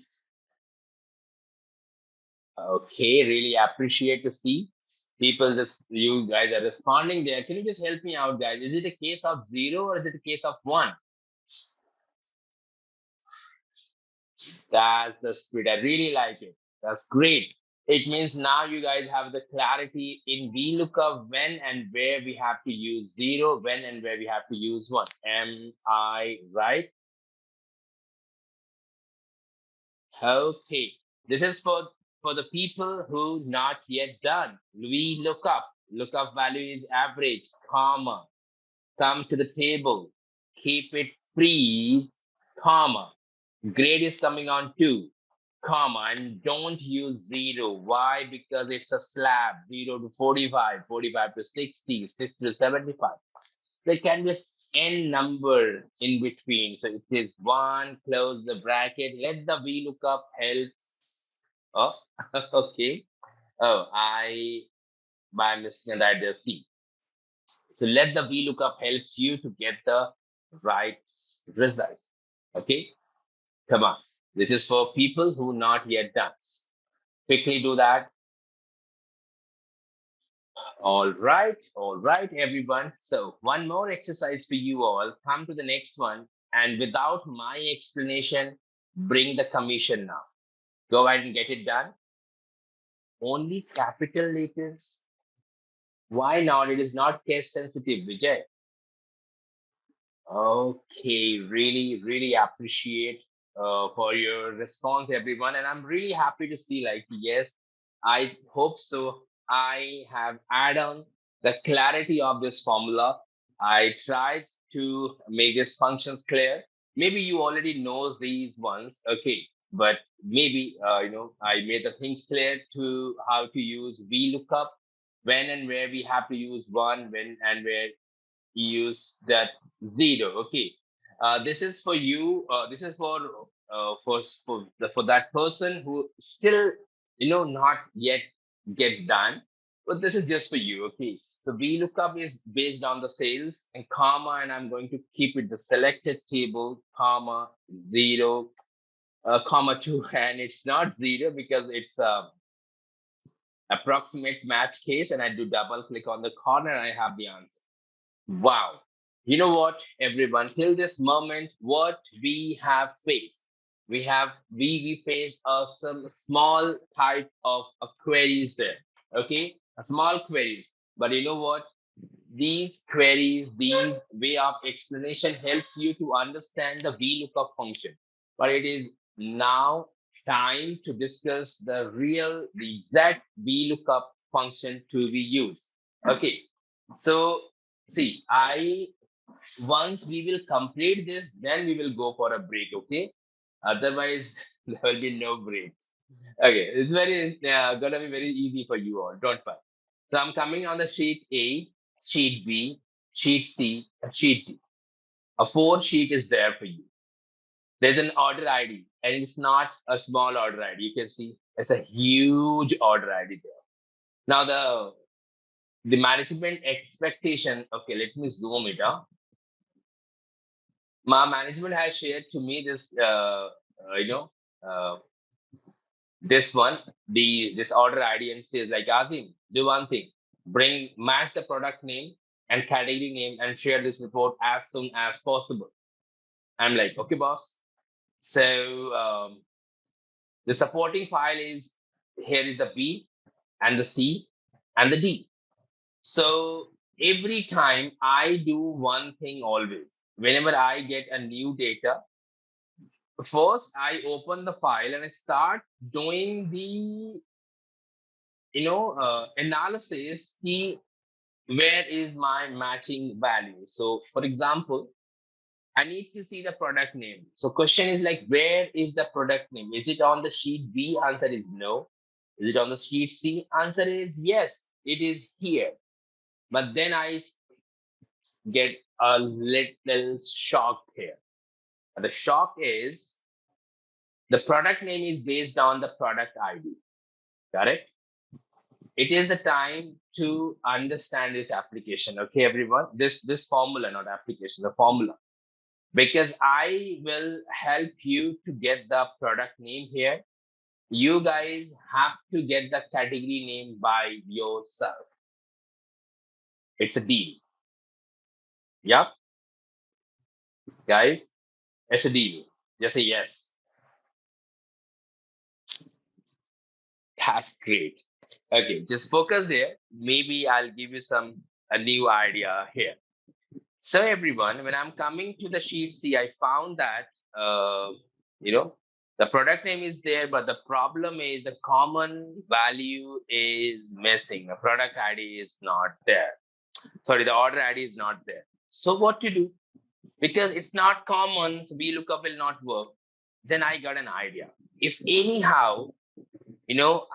Okay, really appreciate to see people just, you guys are responding there. Can you just help me out, guys? Is it a case of 0 or is it a case of 1? That's the spirit. I really like it. That's great. It means now you guys have the clarity in VLOOKUP when and where we have to use 0, when and where we have to use 1. Am I right? Okay. This is for the people who not yet done. VLOOKUP. Lookup value is average, comma. Come to the table. Keep it freeze, comma. Grade is coming on 2. Comma, and don't use 0. Why? Because it's a slab, 0 to 45, 45 to 60, 60 to 75. There can be n number in between. So it is 1, close the bracket, let the VLOOKUP help. Oh, okay. Oh, by mistake I did C. So let the VLOOKUP helps you to get the right result. Okay, come on. This is for people who not yet done. Quickly do that. All right, everyone. So one more exercise for you all. Come to the next one, and without my explanation, bring the commission now. Go ahead and get it done. Only capital letters. Why not? It is not case sensitive, Vijay. Okay, really appreciate for your response, everyone. And I'm really happy to see, like, yes, I hope so. I have added on the clarity of this formula. I tried to make these functions clear. Maybe you already knows these ones, okay, but maybe, I made the things clear to how to use VLOOKUP, when and where we have to use 1, when and where use that 0. Okay, this is for you. This is for that person who still not yet get done. But this is just for you. Okay. So VLOOKUP is based on the sales and comma, and I'm going to keep it the selected table, comma 0, comma 2, and it's not 0 because it's approximate match case, and I do double click on the corner and I have the answer. Wow. You know what, everyone, till this moment, what we have faced, we face some small type of queries there. Okay, a small queries. But you know what? These queries, these way of explanation helps you to understand the VLOOKUP function. But it is now time to discuss the exact VLOOKUP function to be used. Okay, so see, once we will complete this, then we will go for a break, okay? Otherwise, there will be no break. Okay, it's gonna be very easy for you all, don't worry. So I'm coming on the sheet A, sheet B, sheet C, and sheet D. A 4 sheet is there for you. There's an order ID, and it's not a small order ID. You can see it's a huge order ID there. Now the management expectation, okay, let me zoom it out. My management has shared to me this, this one, this order ID, and says like, Azim, do one thing, match the product name and category name and share this report as soon as possible. I'm like, okay, boss. So the supporting file is, here is the B and the C and the D. So every time I do one thing always, whenever I get a new data, first I open the file and I start doing the analysis. Where is my matching value? So for example, I need to see the product name. So question is like, where is the product name? Is it on the sheet B? Answer is no. Is it on the sheet C? Answer is yes, it is here. But then I get a little shocked here. The shock is the product name is based on the product ID. Correct? It is the time to understand this application. Okay, everyone. This formula, not application, the formula. Because I will help you to get the product name here. You guys have to get the category name by yourself. It's a deal. Yep. Guys, it's a deal. Just say yes. That's great. Okay, just focus there. Maybe I'll give you a new idea here. So everyone, when I'm coming to the sheet C, I found that the product name is there, but the problem is the common value is missing. The product ID is not there. Sorry, the order ID is not there. So what to do? Because it's not common, so VLOOKUP will not work. Then I got an idea. If anyhow,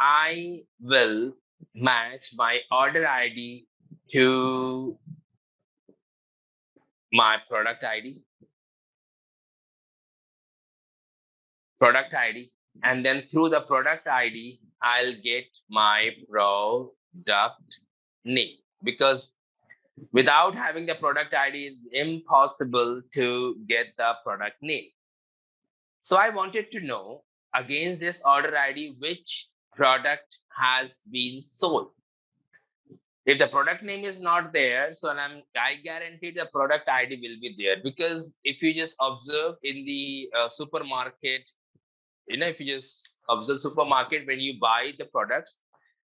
I will match my order ID to my product ID, and then through the product ID, I'll get my product name, because without having the product ID, it's impossible to get the product name. So I wanted to know against this order ID, which product has been sold. If the product name is not there, so I guarantee the product ID will be there, because if you just observe in the supermarket, if you just observe supermarket when you buy the products,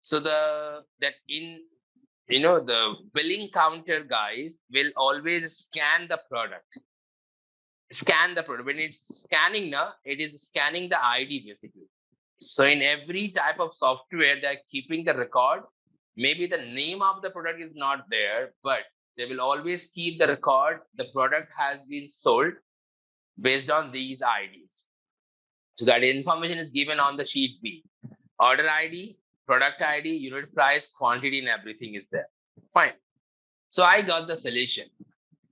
so the billing counter guys will always scan the product. When it's scanning now, it is scanning the ID basically. So in every type of software, they're keeping the record. Maybe the name of the product is not there, but they will always keep the record. The product has been sold based on these IDs. So that information is given on the sheet B. Order ID, product ID, unit price, quantity, and everything is there. Fine. So I got the solution.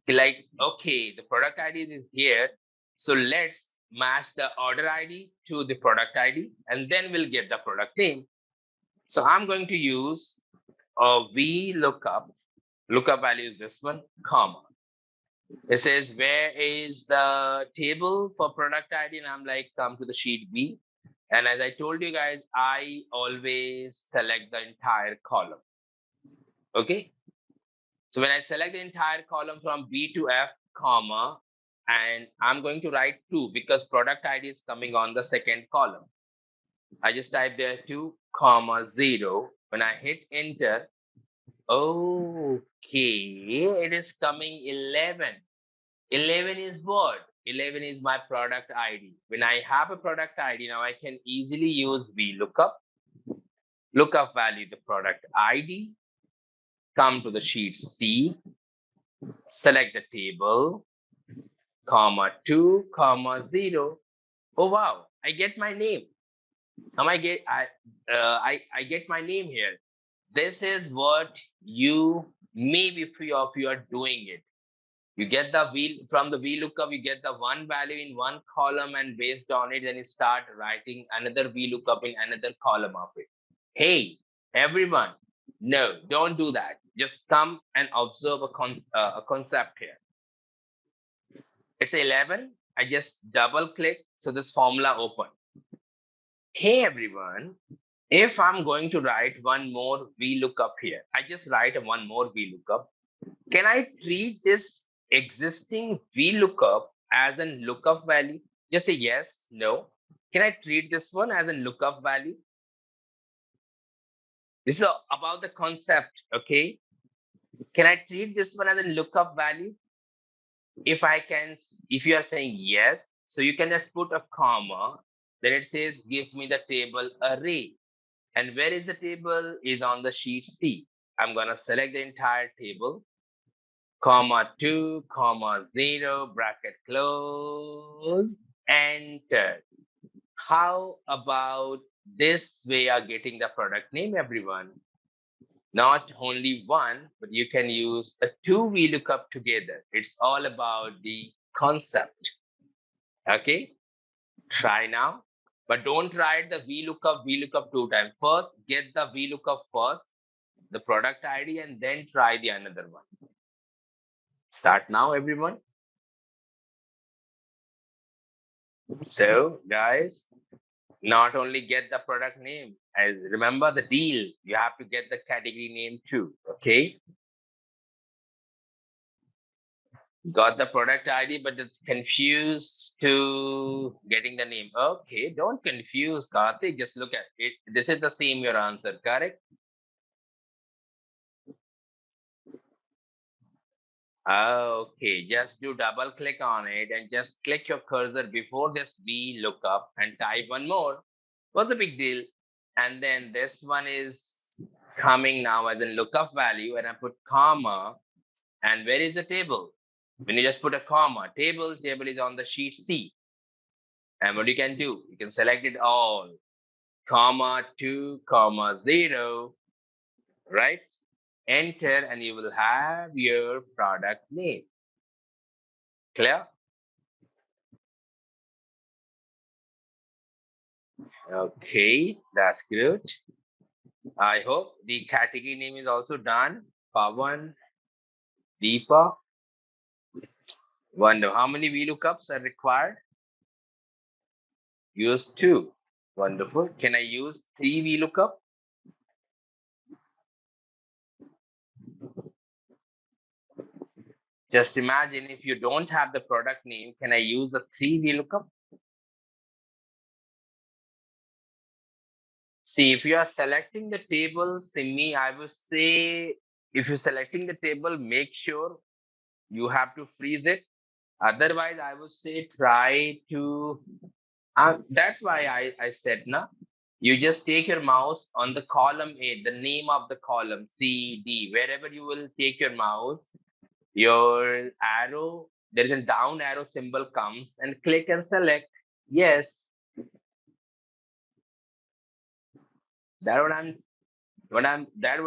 Like, okay, the product ID is here. So let's match the order ID to the product ID, and then we'll get the product name. So I'm going to use a VLOOKUP. Lookup value is this one, comma. It says, where is the table for product ID? And I'm like, come to the sheet B. And as I told you guys, I always select the entire column. Okay. So when I select the entire column from B to F, comma, and I'm going to write 2 because product ID is coming on the second column. I just type there 2, 0. When I hit enter, okay, it is coming 11. 11 is what? 11 is my product ID. When I have a product ID, now I can easily use VLOOKUP. Lookup value, the product ID. Come to the sheet C. Select the table, 2, 0. Oh wow, I get my name. I get my name here. This is what you maybe if you are doing it. You get from the VLOOKUP, you get the one value in one column, and based on it, then you start writing another VLOOKUP in another column of it. Hey, everyone, no, don't do that. Just come and observe a concept here. It's 11. I just double click, so this formula open. Hey, everyone, if I'm going to write one more VLOOKUP here, I just write one more VLOOKUP. Can I treat this existing VLOOKUP as a lookup value? Just say yes, no. Can I treat this one as a lookup value? This is about the concept, okay? Can I treat this one as a lookup value? If you are saying yes, so you can just put a comma, then it says, give me the table array. And where is the table? Is on the sheet C. I'm gonna select the entire table, 2, 0, bracket close, enter. How about this way of getting the product name, everyone? Not only one, but you can use a 2 VLOOKUP together. It's all about the concept. Okay, try now, but don't write the VLOOKUP 2 times. First, get the VLOOKUP first, the product ID, and then try the another one. Start now, everyone. So, guys, not only get the product name, as remember the deal, you have to get the category name too, okay? Got the product ID, but it's confused to getting the name. Okay, don't confuse, Karthik. Just look at it. This is the same your answer, correct? Okay, just do double click on it and just click your cursor before this V lookup and type one more. What's the big deal? And then this one is coming now as a lookup value, and I put comma. And where is the table? When you just put a comma, table is on the sheet C. And what you can do, you can select it all, comma 2, comma 0, right? Enter, and you will have your product name. Clear? Okay, that's good. I hope the category name is also done. Pawan, Deepa. Wonder how many VLOOKUPs are required? Use 2. Wonderful. Can I use 3 VLOOKUP? Just imagine if you don't have the product name, can I use the 3 VLOOKUP? See, if you are selecting the table, Simi, I would say if you're selecting the table, make sure you have to freeze it. Otherwise, I would say try to, that's why I said, na, you just take your mouse on the column A, the name of the column, C, D, wherever you will take your mouse, your arrow, there is a down arrow symbol comes and click and select. Yes. What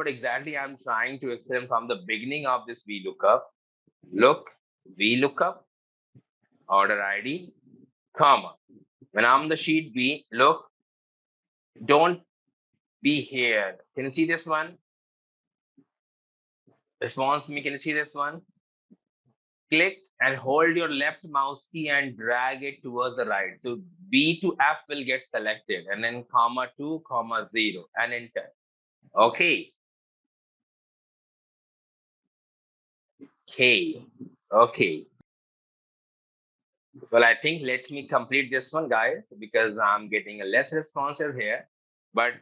exactly I'm trying to explain from the beginning of this VLOOKUP. Look, VLOOKUP, order ID, comma. When I'm on the sheet B, look, don't be here. Can you see this one? Response me, can you see this one? Click and hold your left mouse key and drag it towards the right. So B to F will get selected, and then comma 2, comma 0, and enter. Okay. Okay. Well, I think let me complete this one, guys, because I'm getting less responses here. But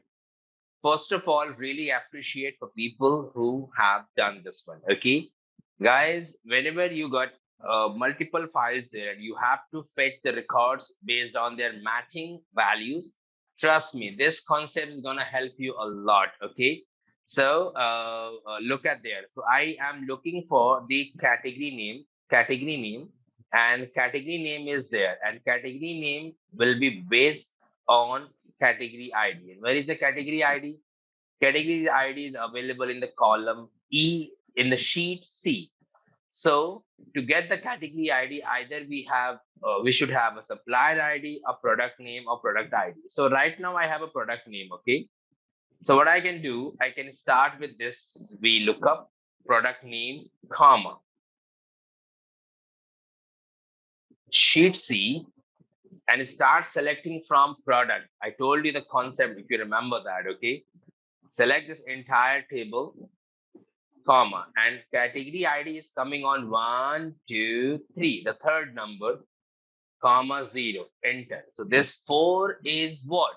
first of all, really appreciate for people who have done this one. Okay, guys, whenever you got multiple files there and you have to fetch the records based on their matching values, trust me, this concept is going to help you a lot. Okay, so look at there. So I am looking for the category name, and category name is there, and category name will be based on category ID. And where is the category ID? Category ID is available in the column E in the sheet C. So to get the category ID, either we should have a supplier ID, a product name, or product ID. So right now I have a product name. Okay. So what I can do, I can start with this VLOOKUP product name, comma, sheet C, and start selecting from product. I told you the concept, if you remember that. Okay. Select this entire table, comma, and category ID is coming on 1, 2, 3, the third number, comma 0, enter. So this 4 is what?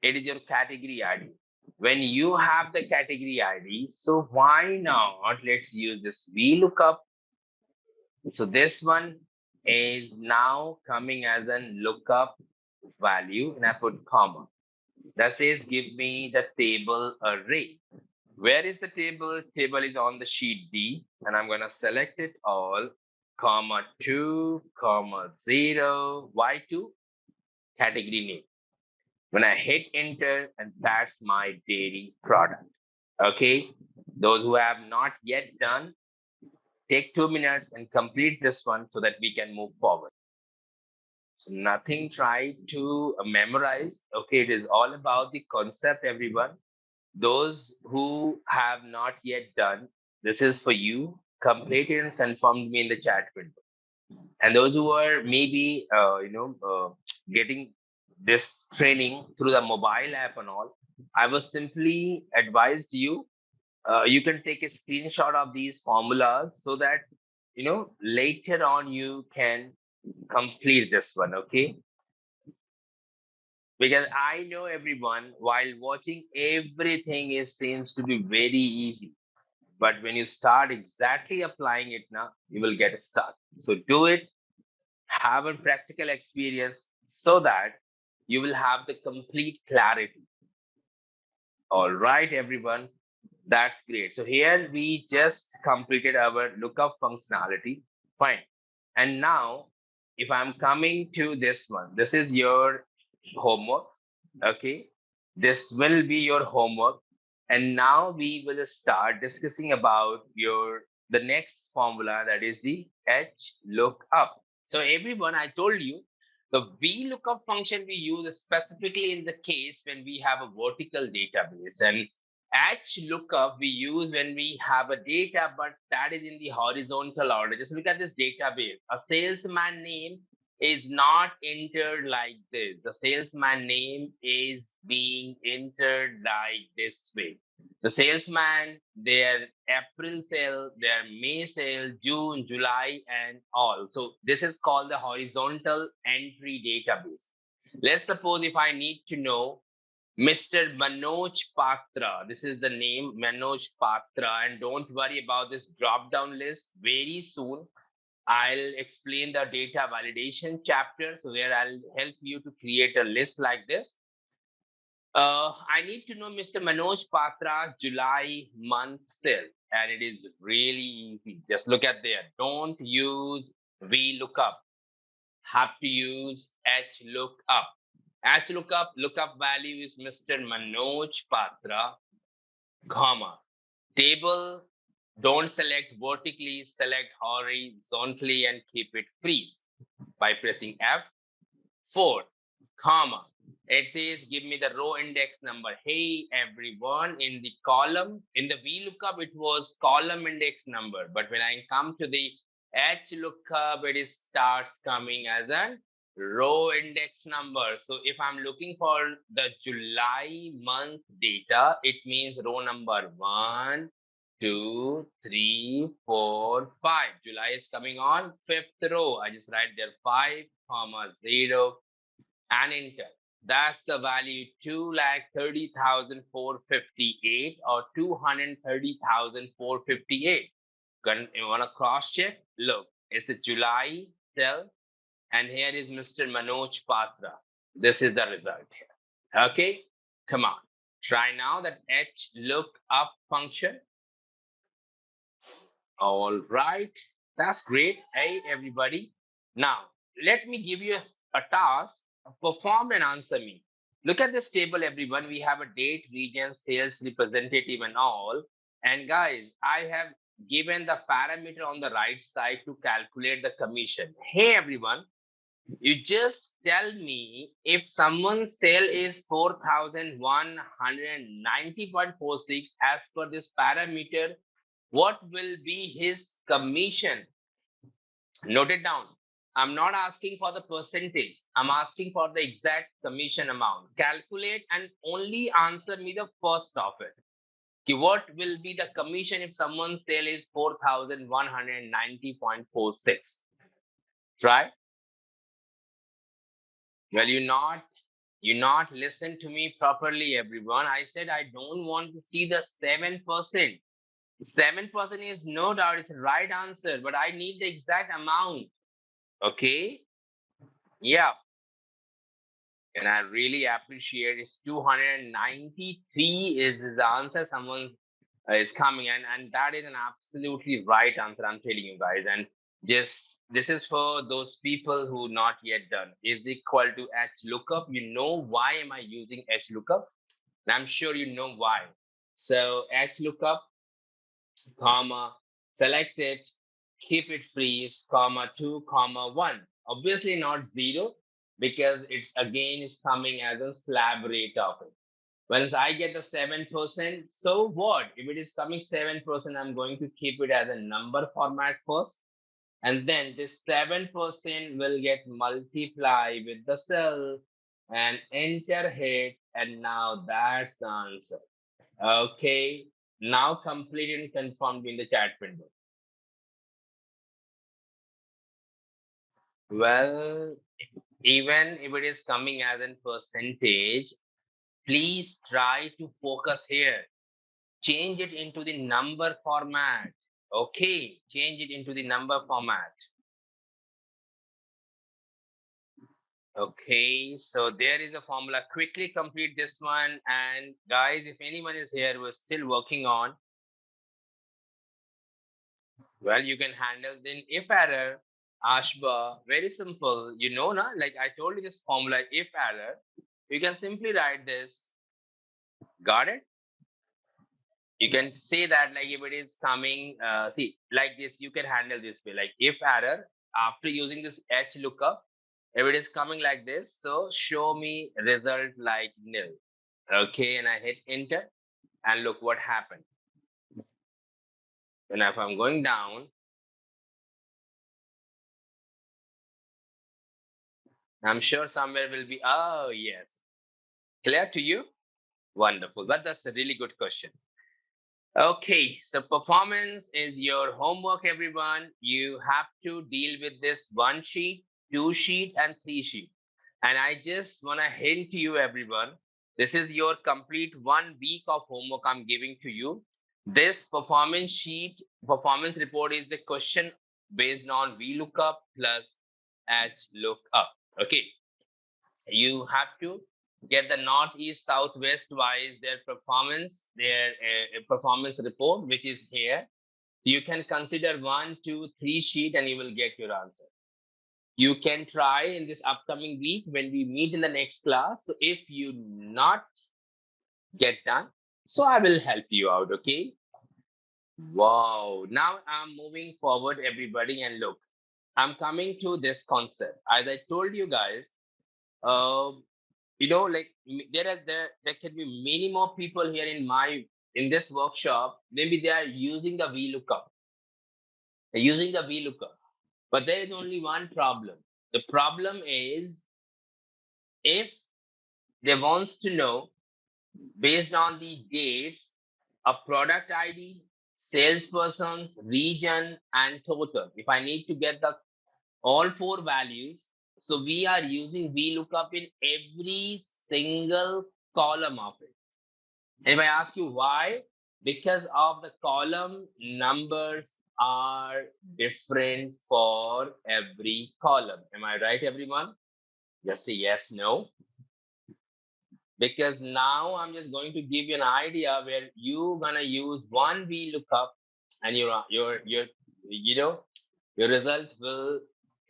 It is your category ID. When you have the category ID, so why not? Let's use this VLOOKUP. So this one is now coming as a lookup value, and I put comma. That says give me the table array. Where is the table? Table is on the sheet D, and I'm going to select it all, comma 2, comma 0, Y2, category name. When I hit enter, and that's my dairy product. Okay, those who have not yet done, take 2 minutes and complete this one so that we can move forward. So nothing try to memorize. Okay, it is all about the concept, everyone. Those who have not yet done, this is for you. Complete it and confirm me in the chat window. And those who are maybe getting this training through the mobile app and all, I was simply advised you. You can take a screenshot of these formulas so that later on you can complete this one, okay? Because I know everyone, while watching everything seems to be very easy. But when you start exactly applying it now, you will get stuck. So do it, have a practical experience so that you will have the complete clarity. All right, everyone. That's great. So here we just completed our lookup functionality. Fine. And now, if I'm coming to this one, this is your homework. Okay. This will be your homework. And now we will start discussing about the next formula, that is the H lookup. So everyone, I told you the VLOOKUP function we use specifically in the case when we have a vertical database, and HLOOKUP we use when we have a data, but that is in the horizontal order. Just look at this database. A salesman name is not entered like this. The salesman name is being entered like this way. The salesman, their April sale, their May sale, June, July, and all. So this is called the horizontal entry database. Let's suppose if I need to know Mr. Manoj Patra. This is the name, Manoj Patra. And don't worry about this drop-down list. Very soon, I'll explain the data validation chapter. So where I'll help you to create a list like this. I need to know Mr. Manoj Patra's July month sale. And it is really easy. Just look at there. Don't use VLOOKUP. Have to use HLOOKUP. HLOOKUP, lookup value is Mr. Manoj Patra, comma. Table, don't select vertically, select horizontally and keep it freeze by pressing F4, comma. It says, give me the row index number. Hey, everyone, in the column, in the VLOOKUP, it was column index number. But when I come to the HLOOKUP, it starts coming as a row index number. So if I'm looking for the July month data, it means row number 1, 2, 3, 4, 5. July is coming on 5th row. I just write there 5, comma 0 and enter. That's the value 2,30,458 or 230,458. You want to cross check? Look, it's a July cell. And here is Mr. Manoj Patra. This is the result here. Okay, come on. Try now that HLOOKUP function. All right, that's great. Hey, everybody. Now, let me give you a task. Perform and answer me. Look at this table, everyone. We have a date, region, sales representative and all. And guys, I have given the parameter on the right side to calculate the commission. Hey, everyone. You just tell me if someone's sale is 4,190.46 as per this parameter, what will be his commission? Note it down. I'm not asking for the percentage. I'm asking for the exact commission amount. Calculate and only answer me the first of it. Okay, what will be the commission if someone's sale is 4,190.46? Try. Well, you not listen to me properly, everyone. I said I don't want to see the 7%. 7% is no doubt it's the right answer, but I need the exact amount. Okay? Yeah. And I really appreciate it's 293 is the answer someone is coming, and that is an absolutely right answer, I'm telling you guys. And just this is for those people who not yet done. Is equal to HLOOKUP. You know why am I using HLOOKUP? And I'm sure you know why. So HLOOKUP, comma, select it, keep it freeze, comma 2, comma 1. Obviously not 0 because it's again is coming as a slab rate of it. Once I get the 7%, so what? If it is coming 7%, I'm going to keep it as a number format first. And then this 7% will get multiplied with the cell and enter hit. And now that's the answer. Okay. Now complete and confirmed in the chat window. Well, even if it is coming as a percentage, please try to focus here. Change it into the number format. Okay, change it into the number format. Okay, so there is a formula. Quickly complete this one. And guys, if anyone is here who is still working on, well, you can handle then if error, Ashba, very simple. You know, na? Like I told you this formula, if error, you can simply write this. Got it? You can say that like if it is coming, see, like this, you can handle this way. Like if error, after using this H lookup, if it is coming like this, so show me result like nil. Okay, and I hit enter and look what happened. And if I'm going down, I'm sure somewhere will be, oh yes. Clear to you? Wonderful. But that's a really good question. Okay, so performance is your homework, everyone. You have to deal with this 1 sheet, 2 sheet, and 3 sheet. And I just want to hint to you, everyone, this is your complete 1 week of homework I'm giving to you. This performance sheet, performance report is the question based on VLOOKUP plus HLOOKUP. Okay, you have to get the northeast southwest wise their performance report, which is here. You can consider 1, 2, 3 sheet and you will get your answer. You can try in this upcoming week when we meet in the next class. So if you not get done, so I will help you out. Okay, wow. Now I'm moving forward, everybody, and look, I'm coming to this concept. As I told you guys, you know, like there can be many more people here in this workshop. Maybe they are using the VLOOKUP. They're using the VLOOKUP, but there is only one problem. The problem is if they wants to know based on the dates, a product ID, salesperson's region, and total. If I need to get the all 4 values, so we are using VLOOKUP in every single column of it. And if I ask you why, because of the column numbers are different for every column. Am I right, everyone? Just say yes, no. Because now I'm just going to give you an idea where you're gonna use one VLOOKUP and your result will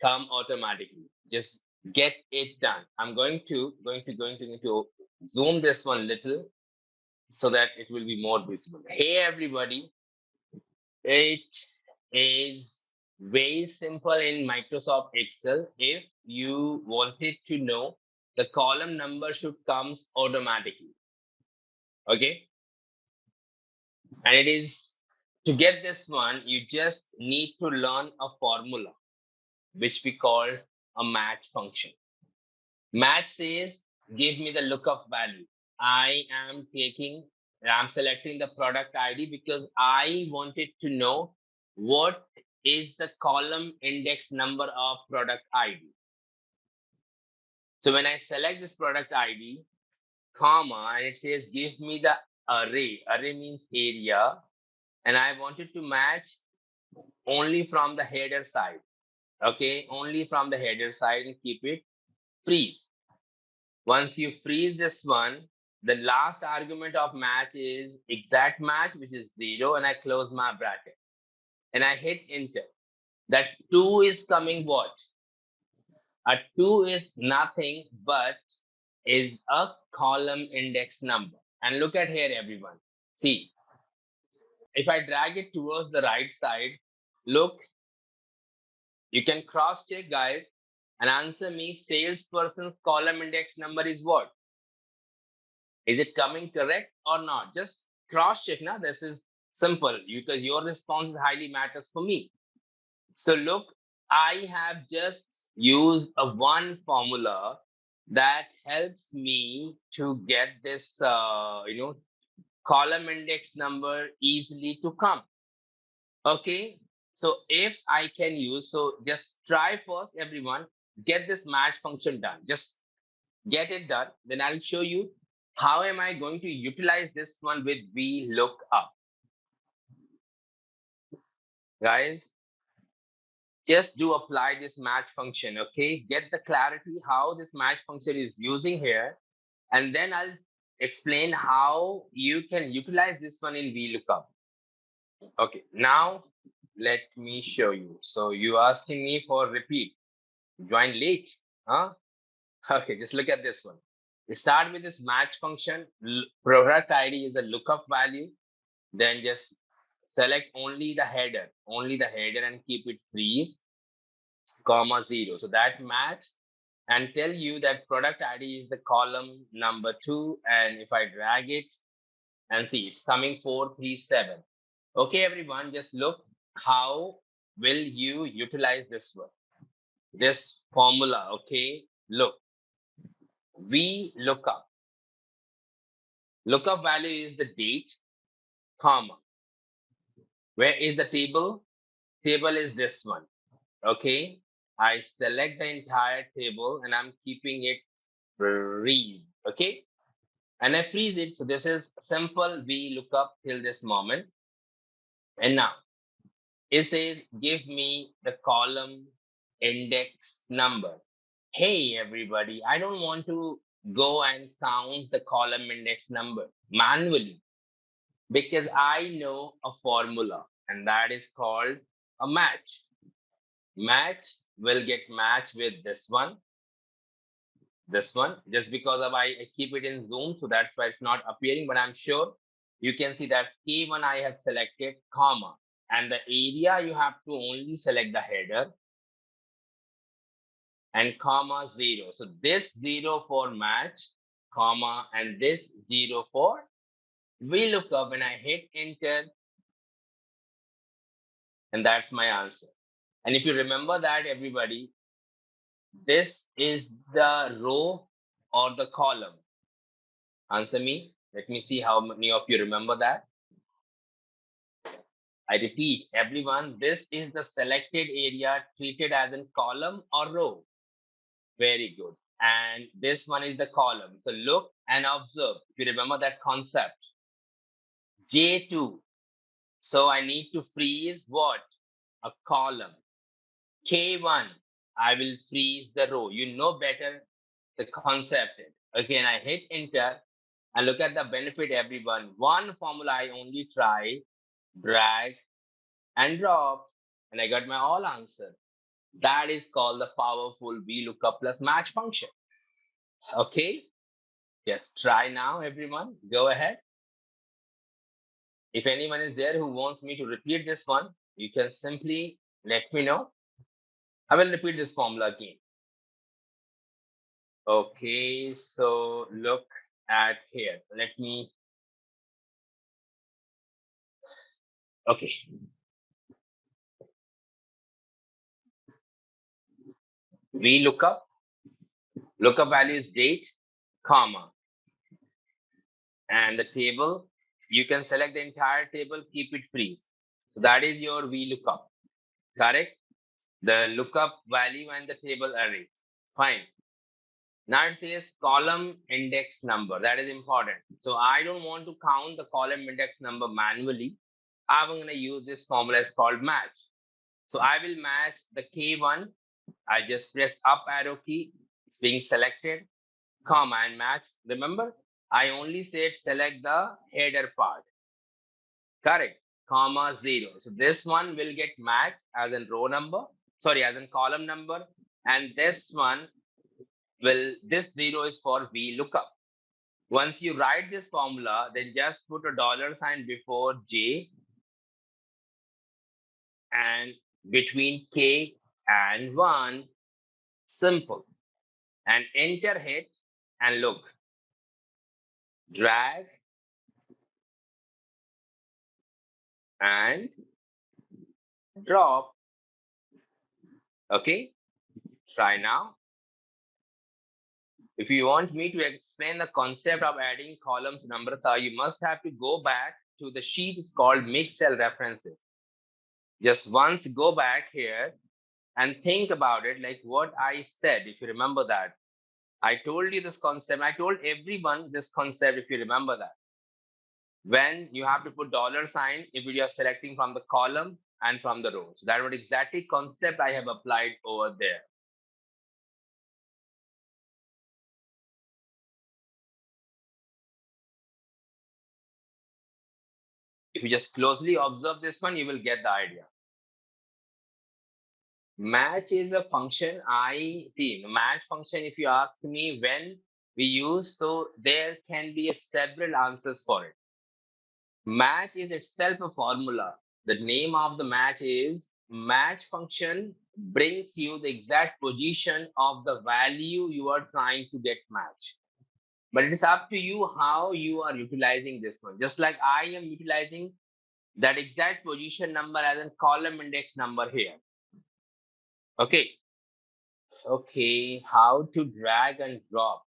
come automatically. Just get it done. I'm going to zoom this one little so that it will be more visible. Hey everybody, it is very simple in Microsoft Excel. If you wanted to know, the column number should comes automatically. Okay, and it is to get this one, you just need to learn a formula which we call a match function. Match says give me the lookup value. I'm selecting the product ID because I wanted to know what is the column index number of product ID. So when I select this product ID, comma, and it says give me the array. Array means area, and I wanted to match only from the header side. Okay, only from the header side, and keep it freeze. Once you freeze this one, the last argument of match is exact match, which is 0, and I close my bracket and I hit enter. That 2 is coming what? A 2 is nothing but is a column index number. And look at here, everyone. See, if I drag it towards the right side, look, you can cross check, guys, and answer me salesperson's column index number is what? Is it coming correct or not? Just cross check now. This is simple because your response highly matters for me. So look, I have just used a one formula that helps me to get this, column index number easily to come. Okay, So if I can use, so just try first, everyone, get this match function done. Just get it done. Then I'll show you how am I going to utilize this one with VLOOKUP. Guys, just do apply this match function, okay? Get the clarity how this match function is using here. And then I'll explain how you can utilize this one in VLOOKUP. Okay, now let me show you. So you asking me for repeat. Join late, huh? Okay, just look at this one. We start with this match function. Product ID is the lookup value. Then just select only the header and keep it freeze, comma 0. So that match and tell you that product ID is the column number 2. And if I drag it and see, it's coming 437. Okay, everyone, just look how will you utilize this one, this formula. Okay, look, VLOOKUP. Lookup value is the date, comma. Where is the table? Table is this one. Okay, I select the entire table and I'm keeping it freeze. Okay, and I freeze it. So this is simple VLOOKUP till this moment. And now it says give me the column index number. Hey everybody, I don't want to go and count the column index number manually, because I know a formula, and that is called a match. Match will get matched with this one, just because of I keep it in zoom, so that's why it's not appearing, but I'm sure you can see that K1 I have selected, comma, and the area you have to only select the header and comma 0. So this 0 for match, comma, and this 0 for VLOOKUP. When I hit enter, and that's my answer. And if you remember that, everybody, this is the row or the column. Answer me. Let me see how many of you remember that. I repeat, everyone, this is the selected area treated as a column or row. Very good. And this one is the column. So look and observe. If you remember that concept. J2. So I need to freeze what? A column. K1. I will freeze the row. You know better the concept. Okay, and I hit enter. And look at the benefit, everyone. One formula I only try, drag and drop, and I got my all answer. That is called the powerful VLOOKUP plus match function. Okay, just try now, everyone. Go ahead. If anyone is there who wants me to repeat this one, you can simply let me know. I will repeat this formula again. Okay, so look at here. Let me. Okay. VLOOKUP. Lookup value is date, comma. And the table, you can select the entire table, keep it freeze. So that is your VLOOKUP. Correct? The lookup value and the table array. Fine. Now it says column index number. That is important. So I don't want to count the column index number manually. I'm going to use this formula. It's called match. So I will match the K1. I just press up arrow key. It's being selected, comma, and match. Remember, I only said select the header part. Correct. Comma 0. So this one will get matched as in row number. Sorry, as in column number. And this one will, this 0 is for VLOOKUP. Once you write this formula, then just put a $sign before J and between K and 1. Simple. And enter hit and look. Drag and drop. Okay, try now. If you want me to explain the concept of adding columns, Namrata, you must have to go back to the sheet. It's called Mix Cell References. Just once go back here and think about it, like what I said, if you remember that. I told you this concept. I told everyone this concept, if you remember that. When you have to put $sign, if you are selecting from the column and from the row. So that was exactly concept I have applied over there. If you just closely observe this one, you will get the idea. Match is a function I see. Match function, if you ask me when we use, so there can be several answers for it. Match is itself a formula. The name of the match is match function brings you the exact position of the value you are trying to get match. But it is up to you how you are utilizing this one. Just like I am utilizing that exact position number as a column index number here. Okay. Okay, how to drag and drop.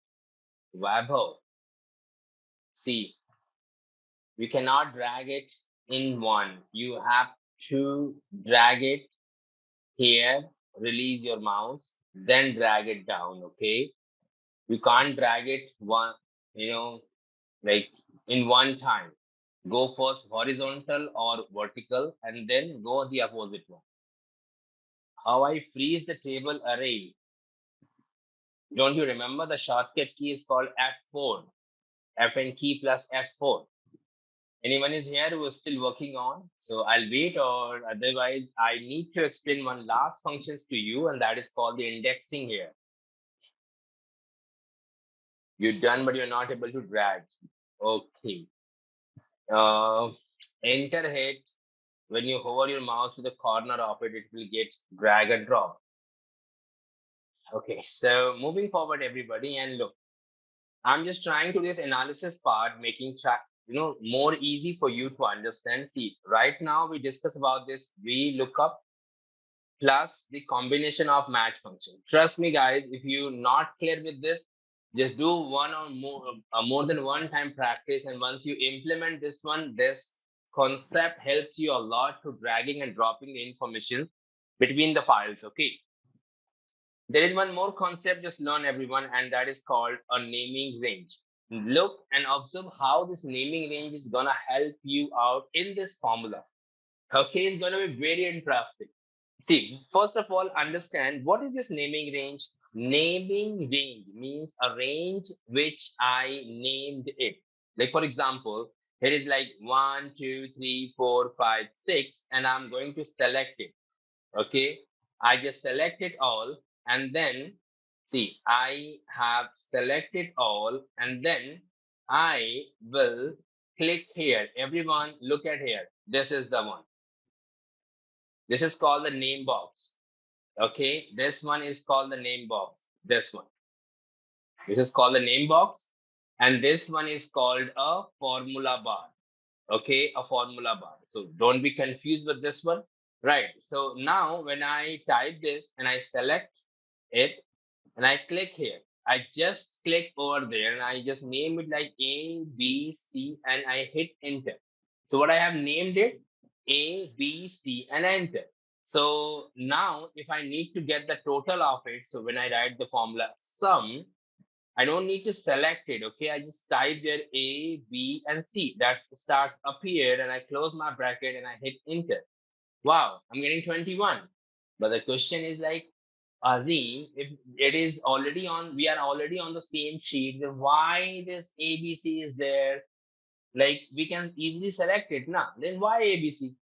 Vaibhav. See, you cannot drag it in one. You have to drag it here, release your mouse, then drag it down, okay? You can't drag it like in one time. Go first horizontal or vertical and then go the opposite one. How I freeze the table array. Don't you remember the shortcut key is called F4? Fn key plus F4. Anyone is here who is still working on? So I'll wait, or otherwise I need to explain one last functions to you, and that is called the indexing here. You're done, but you're not able to drag. Okay. Enter hit. When you hover your mouse to the corner of it, it will get drag and drop. Okay, so moving forward, everybody, and look, I'm just trying to do this analysis part, making more easy for you to understand. See, right now we discuss about this VLOOKUP plus the combination of match function. Trust me, guys, if you're not clear with this, just do one or more than one time practice, and once you implement this one, this concept helps you a lot to dragging and dropping the information between the files. Okay. There is one more concept, just learn everyone, and that is called a naming range. Look and observe how this naming range is gonna help you out in this formula. Okay, it's gonna be very interesting. See, first of all, understand what is this naming range? Naming range means a range which I named it. Like for example, here is like 1, 2, 3, 4, 5, 6, and I'm going to select it. Okay, I just select it all, and then see, I have selected all, and then I will click here. Everyone look at here. This is the one. This is called the name box. Okay, this one is called the name box. This one. This is called the name box, and this one is called a formula bar. Okay, a formula bar. So don't be confused with this one. Right. So now when I type this and I select it and I click here, I just click over there and I just name it like A, B, C, and I hit enter. So what I have named it A, B, C, and enter. So now if I need to get the total of it, so when I write the formula sum, I don't need to select it. Okay, I just type there A, B, and C. That starts up here, and I close my bracket and I hit enter. Wow, I'm getting 21. But the question is like, Azim, if it is already on, we are already on the same sheet, then why this ABC is there? Like we can easily select it now. Then why ABC?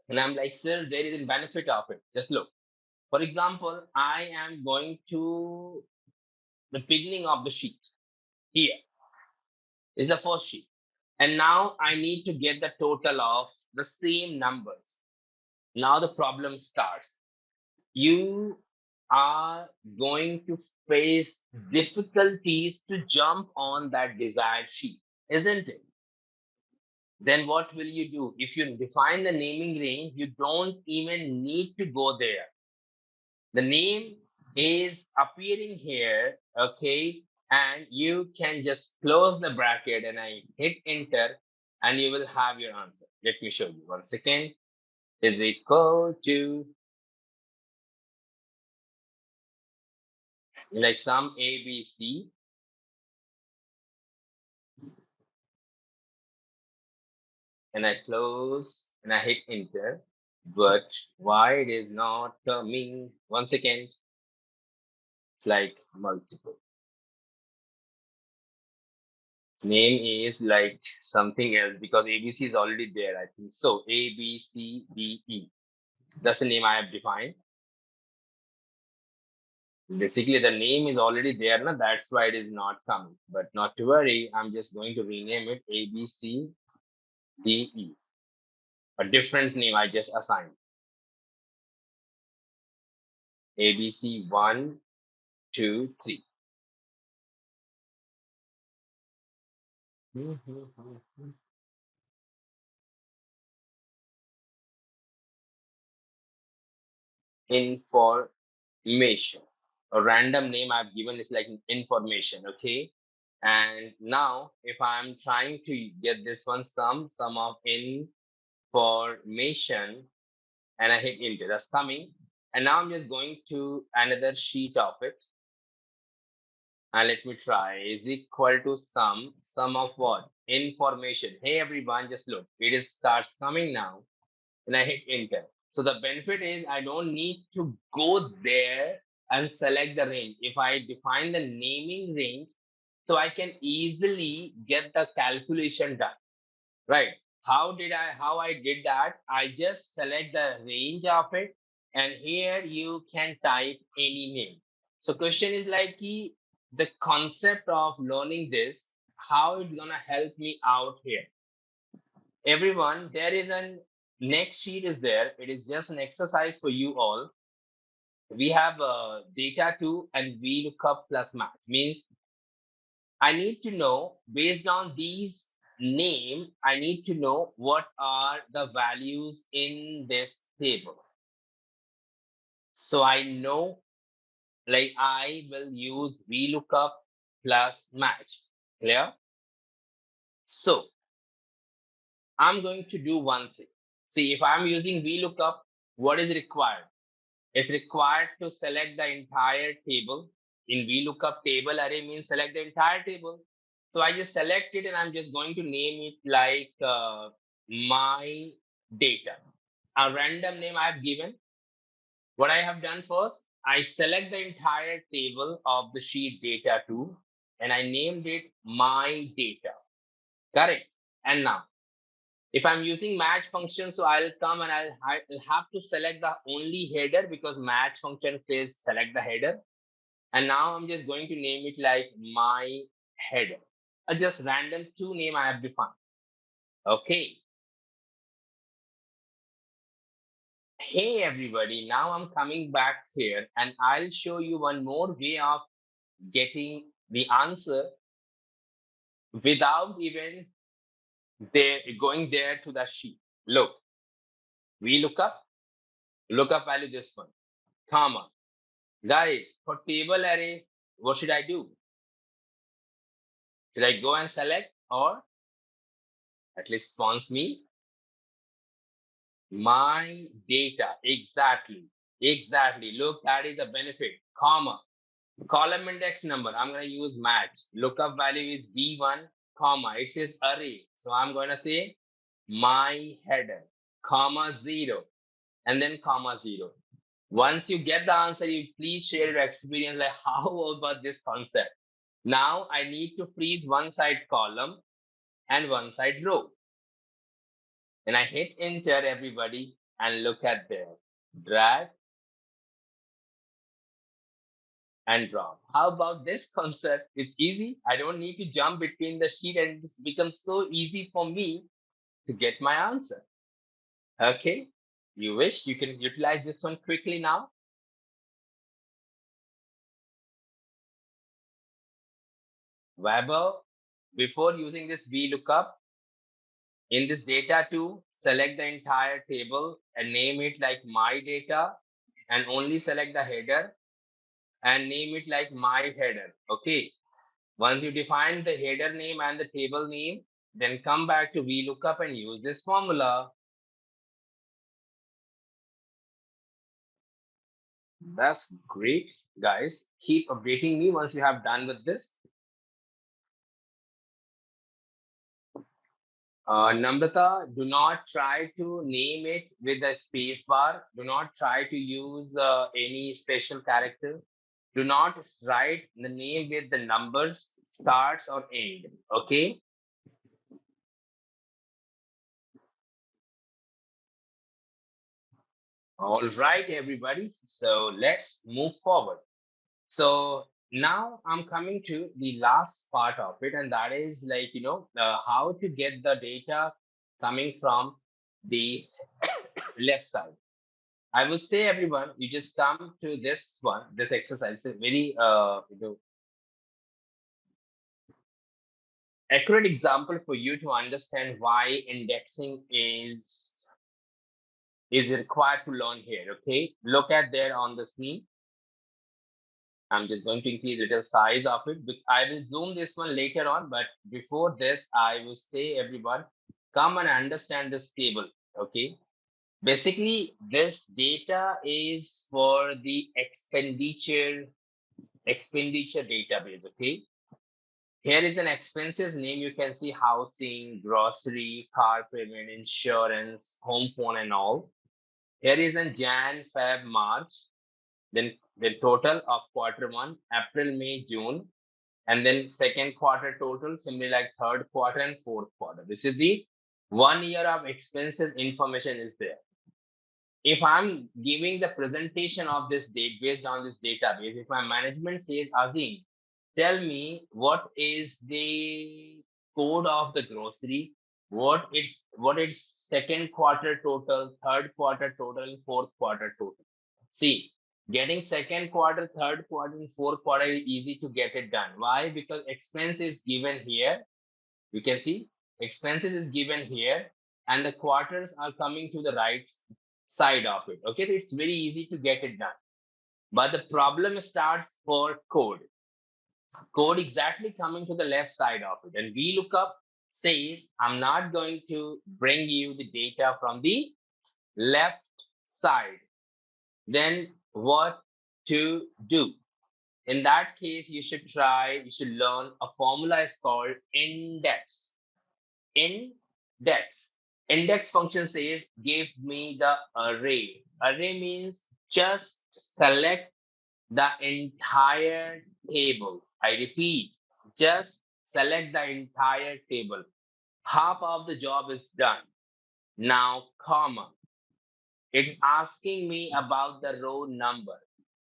And I'm like, sir, there is a benefit of it. Just look. For example, I am going to the beginning of the sheet. Here is the first sheet. And now I need to get the total of the same numbers. Now the problem starts. You are going to face difficulties to jump on that desired sheet, isn't it? Then what will you do? If you define the naming range, you don't even need to go there. The name is appearing here, okay? And you can just close the bracket and I hit enter and you will have your answer. Let me show you 1 second. is equal to like some ABC, and I close and I hit enter. But why it is not coming? Once again, it's like multiple. Its name is like something else because ABC is already there, I think. So A, B, C, D, E. That's the name I have defined. Basically, the name is already there, na? That's why it is not coming. But not to worry, I'm just going to rename it A, B, C, D, E. A different name I just assigned. ABC 1, 2, 3. Information. A random name I've given is like information, okay? And now if I'm trying to get this one sum of information, and I hit enter, that's coming. And now I'm just going to another sheet of it. And let me try, is equal to sum of what? Information. Hey everyone, just look, it is starts coming now. And I hit enter. So the benefit is I don't need to go there and select the range. If I define the naming range, so I can easily get the calculation done, right? How I did that? I just select the range of it, and here you can type any name. So question is like the concept of learning this, how it's gonna help me out here. Everyone, there is an next sheet is there. It is just an exercise for you all. We have data 2 and VLOOKUP plus match. Means I need to know based on these name, I need to know what are the values in this table. So I know, like I will use VLOOKUP plus match. Clear? So I'm going to do one thing. See, if I'm using VLOOKUP, what is required? It's required to select the entire table. In VLOOKUP, table array means select the entire table. So I just select it and I'm just going to name it like my data. A random name I've given. What I have done first, I select the entire table of the sheet data 2 and I named it my data. Correct. And now, if I'm using match function, so I'll come and I'll have to select the only header because match function says select the header. And now I'm just going to name it like my header. A just random 2 name I have defined. Okay. Hey everybody, now I'm coming back here and I'll show you one more way of getting the answer without even going there to the sheet. Look, lookup value this one, comma. Guys, for table array, what should I do? Should I go and select or at least spawns me? My data, exactly. Look, that is the benefit, comma. Column index number, I'm going to use match. Lookup value is B1, comma. It says array. So I'm going to say my header, comma 0, and then comma 0. Once you get the answer, you please share your experience, like how about this concept. Now I need to freeze one side column and one side row. And I hit enter everybody and look at there. Drag and drop. How about this concept? It's easy. I don't need to jump between the sheet and it becomes so easy for me to get my answer. Okay. You wish you can utilize this one quickly now. However, before using this VLOOKUP, in this data 2, select the entire table and name it like my data and only select the header and name it like my header. Okay. Once you define the header name and the table name, then come back to VLOOKUP and use this formula. That's great, guys. Keep updating me once you have done with this. Namrata, do not try to name it with a space bar. Do not try to use any special character. Do not write the name with the numbers, starts or end. Okay. All right, everybody. So let's move forward. So now I'm coming to the last part of it, and that is like, how to get the data coming from the left side. I will say, everyone, you just come to this one, this exercise. It's a very accurate example for you to understand why indexing is required to learn here. Okay, look at there on the screen. I'm just going to increase little size of it. I will zoom this one later on, but before this, I will say, everyone, come and understand this table. Okay. Basically, this data is for the expenditure database. Okay. Here is an expenses name. You can see housing, grocery, car payment, insurance, home phone, and all. Here is a Jan, Feb, March. Then the total of Q1, April, May, June, and then second quarter total, similarly like third quarter and fourth quarter. This is the 1 year of expenses information is there. If I'm giving the presentation of this date based on this database, if my management says, Azim, tell me what is the code of the grocery, what is second quarter total, third quarter total, fourth quarter total. See, getting second quarter, third quarter, and fourth quarter is easy to get it done. Why? Because expense is given here. You can see expenses is given here, and the quarters are coming to the right side of it. Okay, so it's very easy to get it done. But the problem starts for code. Code exactly coming to the left side of it. And VLOOKUP says, I'm not going to bring you the data from the left side. Then what to do? In that case, you should learn a formula is called index. Index. Index function says, give me the array. Array means just select the entire table. I repeat, just select the entire table. Half of the job is done. Now, comma. It's asking me about the row number.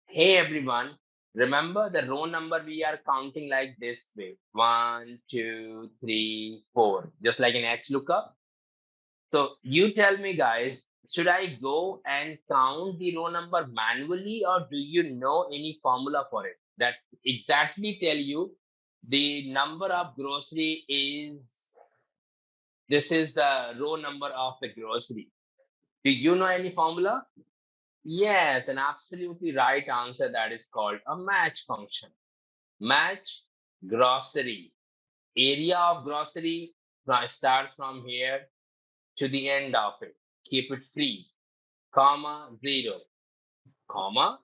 Hey, everyone. Remember the row number we are counting like this way. 1, 2, 3, 4. Just like in XLOOKUP. So you tell me, guys, should I go and count the row number manually, or do you know any formula for it that exactly tell you the number of grocery this is the row number of the grocery? Do you know any formula? Yes, an absolutely right answer. That is called a match function. Match grocery. Area of grocery starts from here to the end of it. Keep it freeze. Comma 0. Comma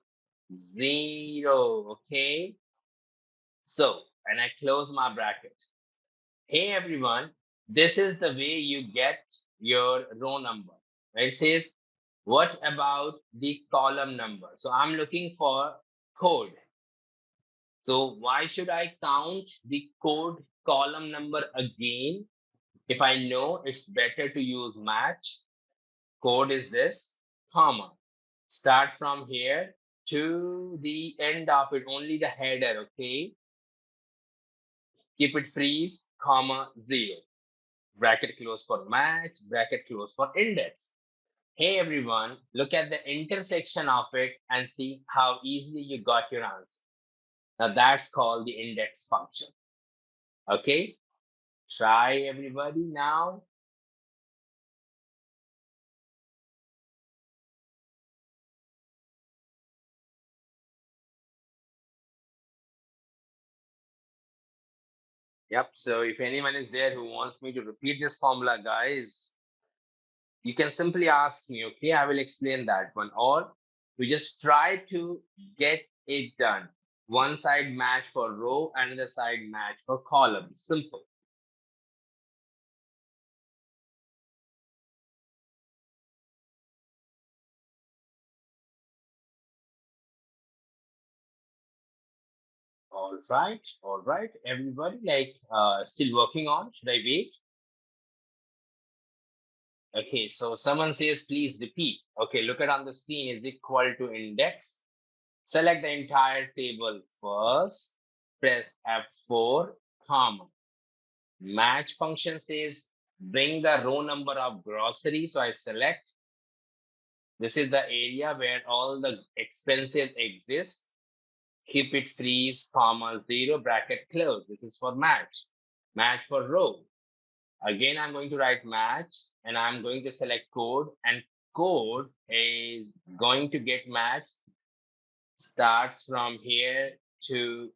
0. Okay. So, and I close my bracket. Hey everyone, this is the way you get your row number. It says, what about the column number? So I'm looking for code. So why should I count the code column number again if I know it's better to use match? Code is this, comma. Start from here to the end of it, only the header, okay? Keep it freeze, comma 0. Bracket close for match, bracket close for index. Hey everyone, look at the intersection of it and see how easily you got your answer. Now that's called the index function. Okay, try everybody now. Yep, so if anyone is there who wants me to repeat this formula, guys, you can simply ask me, okay? I will explain that one. Or We just try to get it done. One side match for row, another side match for column. Simple. All right, everybody, like still working on? Should I wait? Okay, so someone says, please repeat. Okay, look at on the screen is equal to index. Select the entire table first. Press F4, comma. Match function says, bring the row number of grocery. So I select. This is the area where all the expenses exist. Keep it freeze, comma, 0, bracket close. This is for match. Match for row. Again, I'm going to write match and I'm going to select code, and code is going to get matched. Starts from here to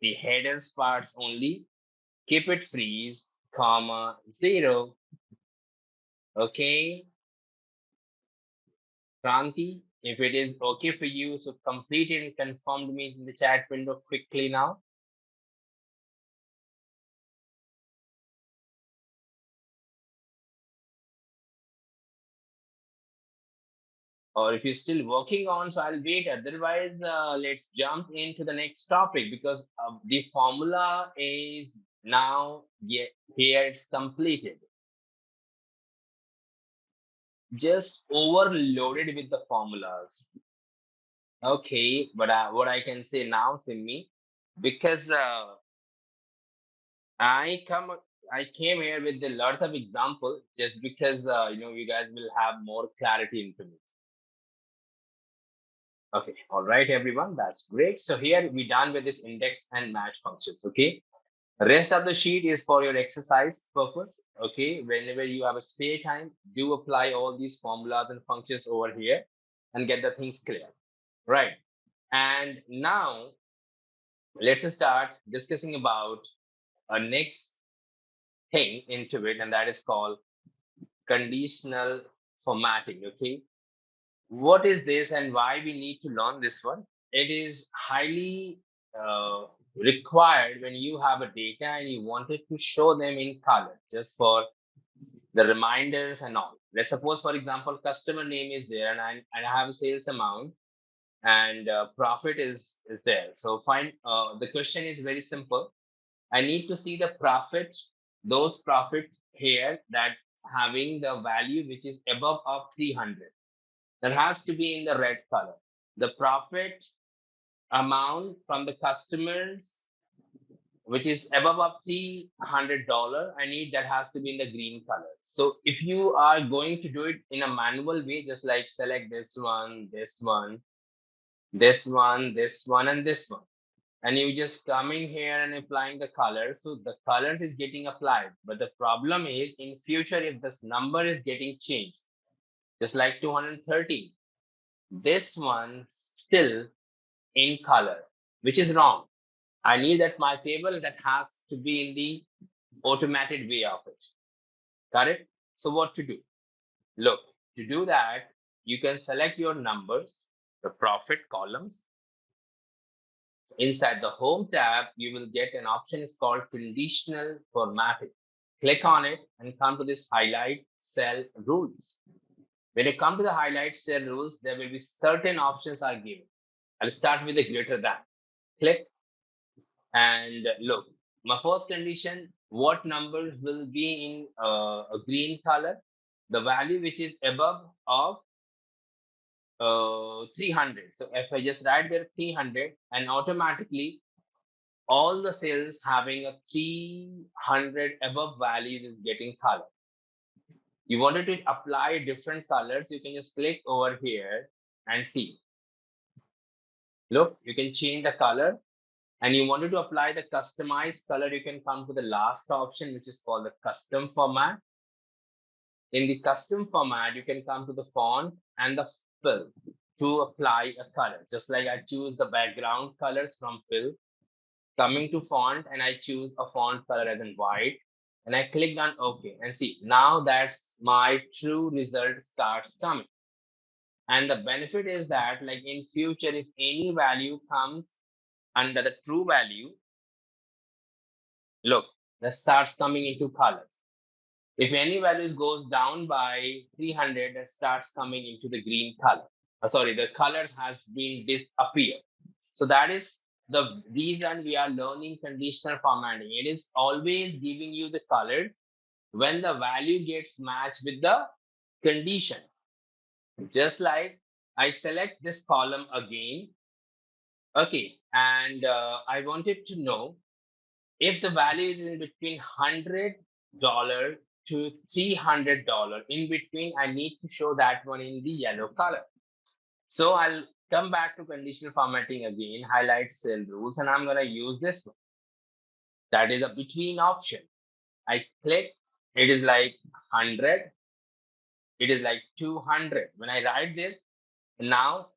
the headers parts only. Keep it freeze, comma, 0. Okay. Kranti, if it is okay for you, so complete it and confirm to me in the chat window quickly now. Or if you're still working on, so I'll wait. Otherwise, let's jump into the next topic, because the formula is now here, it's completed. Just overloaded with the formulas. Okay, but what I can say now, Simmi, because I came here with a lot of examples, just because you guys will have more clarity into me. Okay, all right, everyone, that's great. So here we're done with this index and match functions. Okay, rest of the sheet is for your exercise purpose. Okay, whenever you have a spare time, do apply all these formulas and functions over here and get the things clear, right? And now let's start discussing about a next thing into it, and that is called conditional formatting. Okay, what is this and why we need to learn this one? It is highly required when you have a data and you wanted to show them in color, just for the reminders and all. Let's suppose, for example, customer name is there, and I have a sales amount, and profit is there. So fine, the question is very simple. I need to see the profit, those profit here that having the value which is above of 300. That has to be in the red color. The profit amount from the customers, which is above of $300, I need that has to be in the green color. So if you are going to do it in a manual way, just like select this one, this one, this one, this one, and this one, and you just coming here and applying the colors. So the colors is getting applied, but the problem is in future, if this number is getting changed, just like 230, this one still in color, which is wrong. I need that my table that has to be in the automated way of it. Got it? So what to do? Look, to do that, you can select your numbers, the profit columns. Inside the home tab, you will get an option is called conditional formatting. Click on it and come to this highlight cell rules. When you come to the highlight cell rules, there will be certain options are given. I'll start with the greater than. Click and look. My first condition, what numbers will be in a green color? The value which is above of 300. So if I just write there 300, and automatically all the cells having a 300 above values is getting color. You wanted to apply different colors, you can just click over here and see. Look, you can change the color, and you wanted to apply the customized color, you can come to the last option, which is called the custom format. In the custom format, you can come to the font and the fill to apply a color. Just like I choose the background colors from fill, coming to font, and I choose a font color as in white, and I clicked on OK, and see, now that's my true result starts coming. And the benefit is that, like in future, if any value comes under the true value, look, that starts coming into colors. If any values goes down by 300, that starts coming into the green color. Sorry, the color has been disappeared. So that is the reason we are learning conditional formatting. It is always giving you the colors when the value gets matched with the condition. Just like I select this column again. Okay, and I wanted to know if the value is in between $100 to $300. In between, I need to show that one in the yellow color. So I'll come back to conditional formatting again, highlight cell rules, and I'm going to use this one. That is a between option. I click, it is like 100, it is like 200. When I write this, now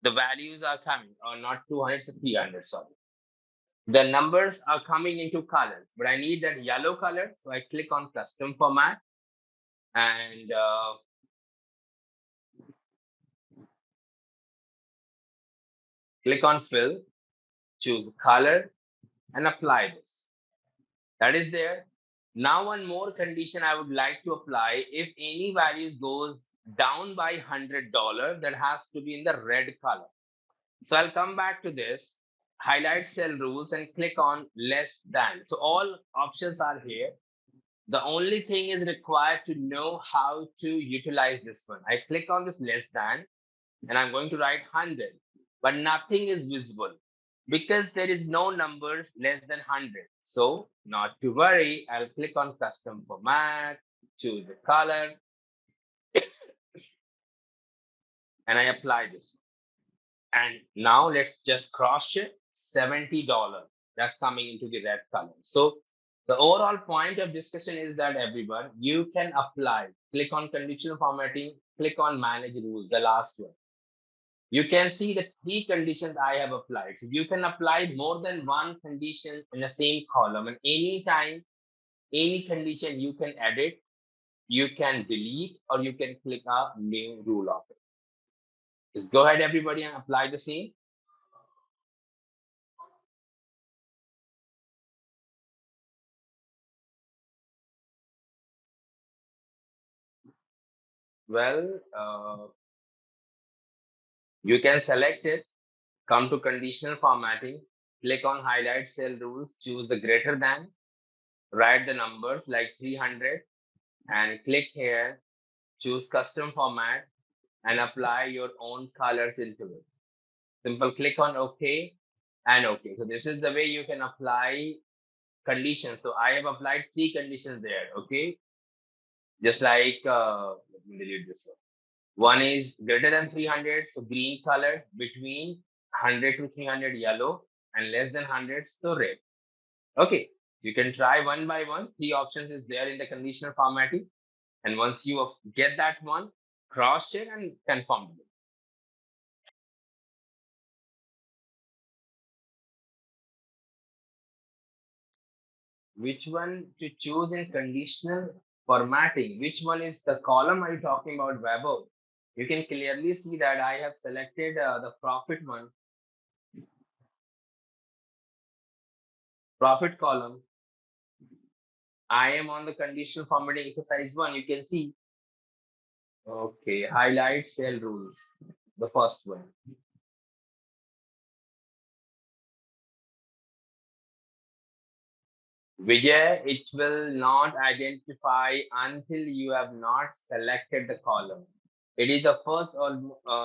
the values are coming, or not 200, it's 300, sorry. The numbers are coming into colors, but I need that yellow color. So I click on custom format and click on fill, choose color and apply this. That is there. Now one more condition I would like to apply. If any value goes down by $100, that has to be in the red color. So I'll come back to this, highlight cell rules and click on less than. So all options are here. The only thing is required to know how to utilize this one. I click on this less than and I'm going to write 100, but nothing is visible because there is no numbers less than 100. So not to worry, I'll click on custom format, choose the color, and I apply this. And now let's just cross check $70. That's coming into the red color. So the overall point of discussion is that everyone, you can apply, click on conditional formatting, click on manage rules, the last one. You can see the 3 conditions I have applied. So you can apply more than one condition in the same column, and anytime, any condition you can edit, you can delete, or you can click a new rule of it. Just go ahead, everybody, and apply the same. Well, you can select it, come to conditional formatting, click on highlight cell rules, choose the greater than, write the numbers like 300, and click here, choose custom format, and apply your own colors into it. Simple click on OK and OK. So this is the way you can apply conditions. So I have applied 3 conditions there. Okay. Just like, let me delete this one. One is greater than 300, so green colors, between 100 to 300 yellow, and less than 100, so red. Okay, you can try one by one. 3 options is there in the conditional formatting. And once you get that one, cross check and confirm it. Which one to choose in conditional formatting? Which one is the column are you talking about, Vaibhav? You can clearly see that I have selected the profit one. Profit column. I am on the conditional formatting exercise 1. You can see. Okay, highlight cell rules. The first one. Vijay, it will not identify until you have not selected the column. It is the first, or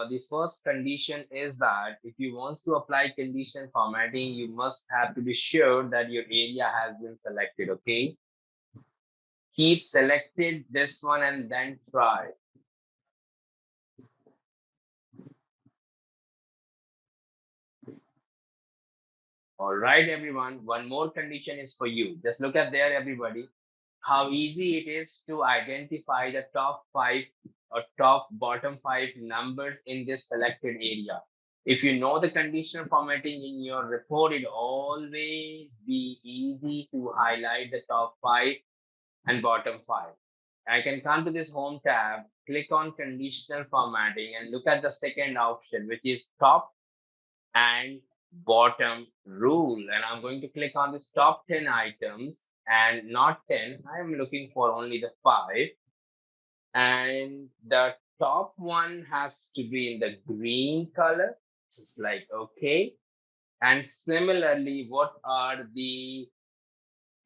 the first condition is that if you want to apply condition formatting, you must have to be sure that your area has been selected. Okay. Keep selected this one and then try. All right, everyone. One more condition is for you. Just look at there, everybody, how easy it is to identify the top 5 or top bottom 5 numbers in this selected area. If you know the conditional formatting in your report, it always be easy to highlight the top 5 and bottom 5. I can come to this home tab, click on conditional formatting and look at the second option, which is top and bottom rule. And I'm going to click on this top 10 items and not 10. I'm looking for only the 5. And the top one has to be in the green color. Just like, okay. And similarly, what are the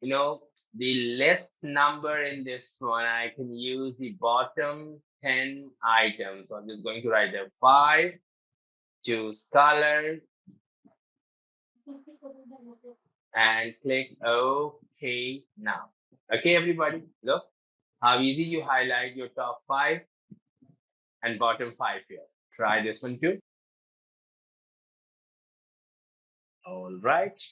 the less number in this one? I can use the bottom 10 items. So I'm just going to write there 5, choose color, and click OK now. Okay, everybody, look how easy you highlight your top 5 and bottom 5 here. Try this one too. All right.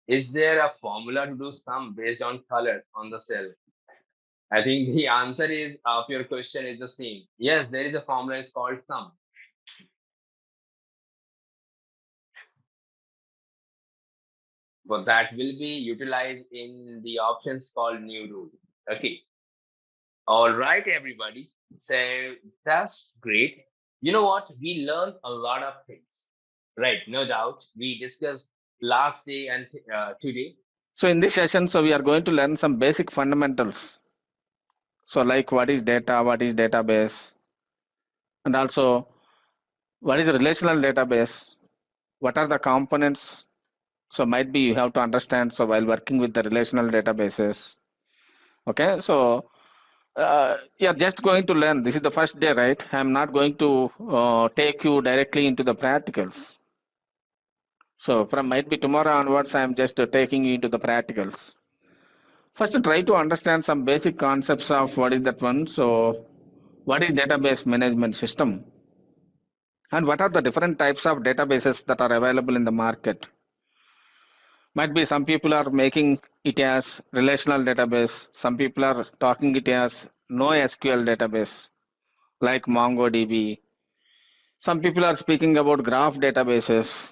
Is there a formula to do sum based on color on the cell? I think the answer is of your question is the same. Yes, there is a formula. It's called sum. But that will be utilized in the options called new rule. Okay. All right, everybody. So that's great. You know what? We learned a lot of things, right? No doubt. We discussed last day and today. So in this session, we are going to learn some basic fundamentals. So like what is data, what is database, and also what is a relational database, what are the components. So might be you have to understand. So while working with the relational databases, okay. So you are just going to learn. This is the first day, right? I am not going to take you directly into the practicals. So from might be tomorrow onwards, I am just taking you into the practicals. First, try to understand some basic concepts of what is that one. So, what is database management system? And what are the different types of databases that are available in the market? Might be some people are making it as relational database. Some people are talking it as no SQL database, like MongoDB. Some people are speaking about graph databases.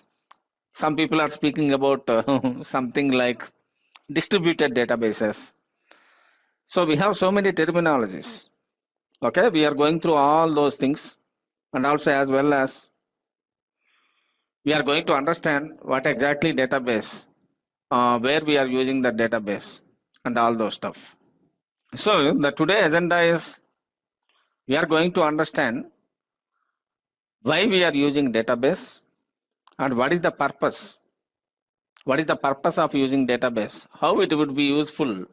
Some people are speaking about something like distributed databases. So we have so many terminologies. Okay, we are going through all those things, and also as well as we are going to understand what exactly database, where we are using the database, and all those stuff. So the today agenda is we are going to understand why we are using database and what is the purpose. What is the purpose of using database? How it would be useful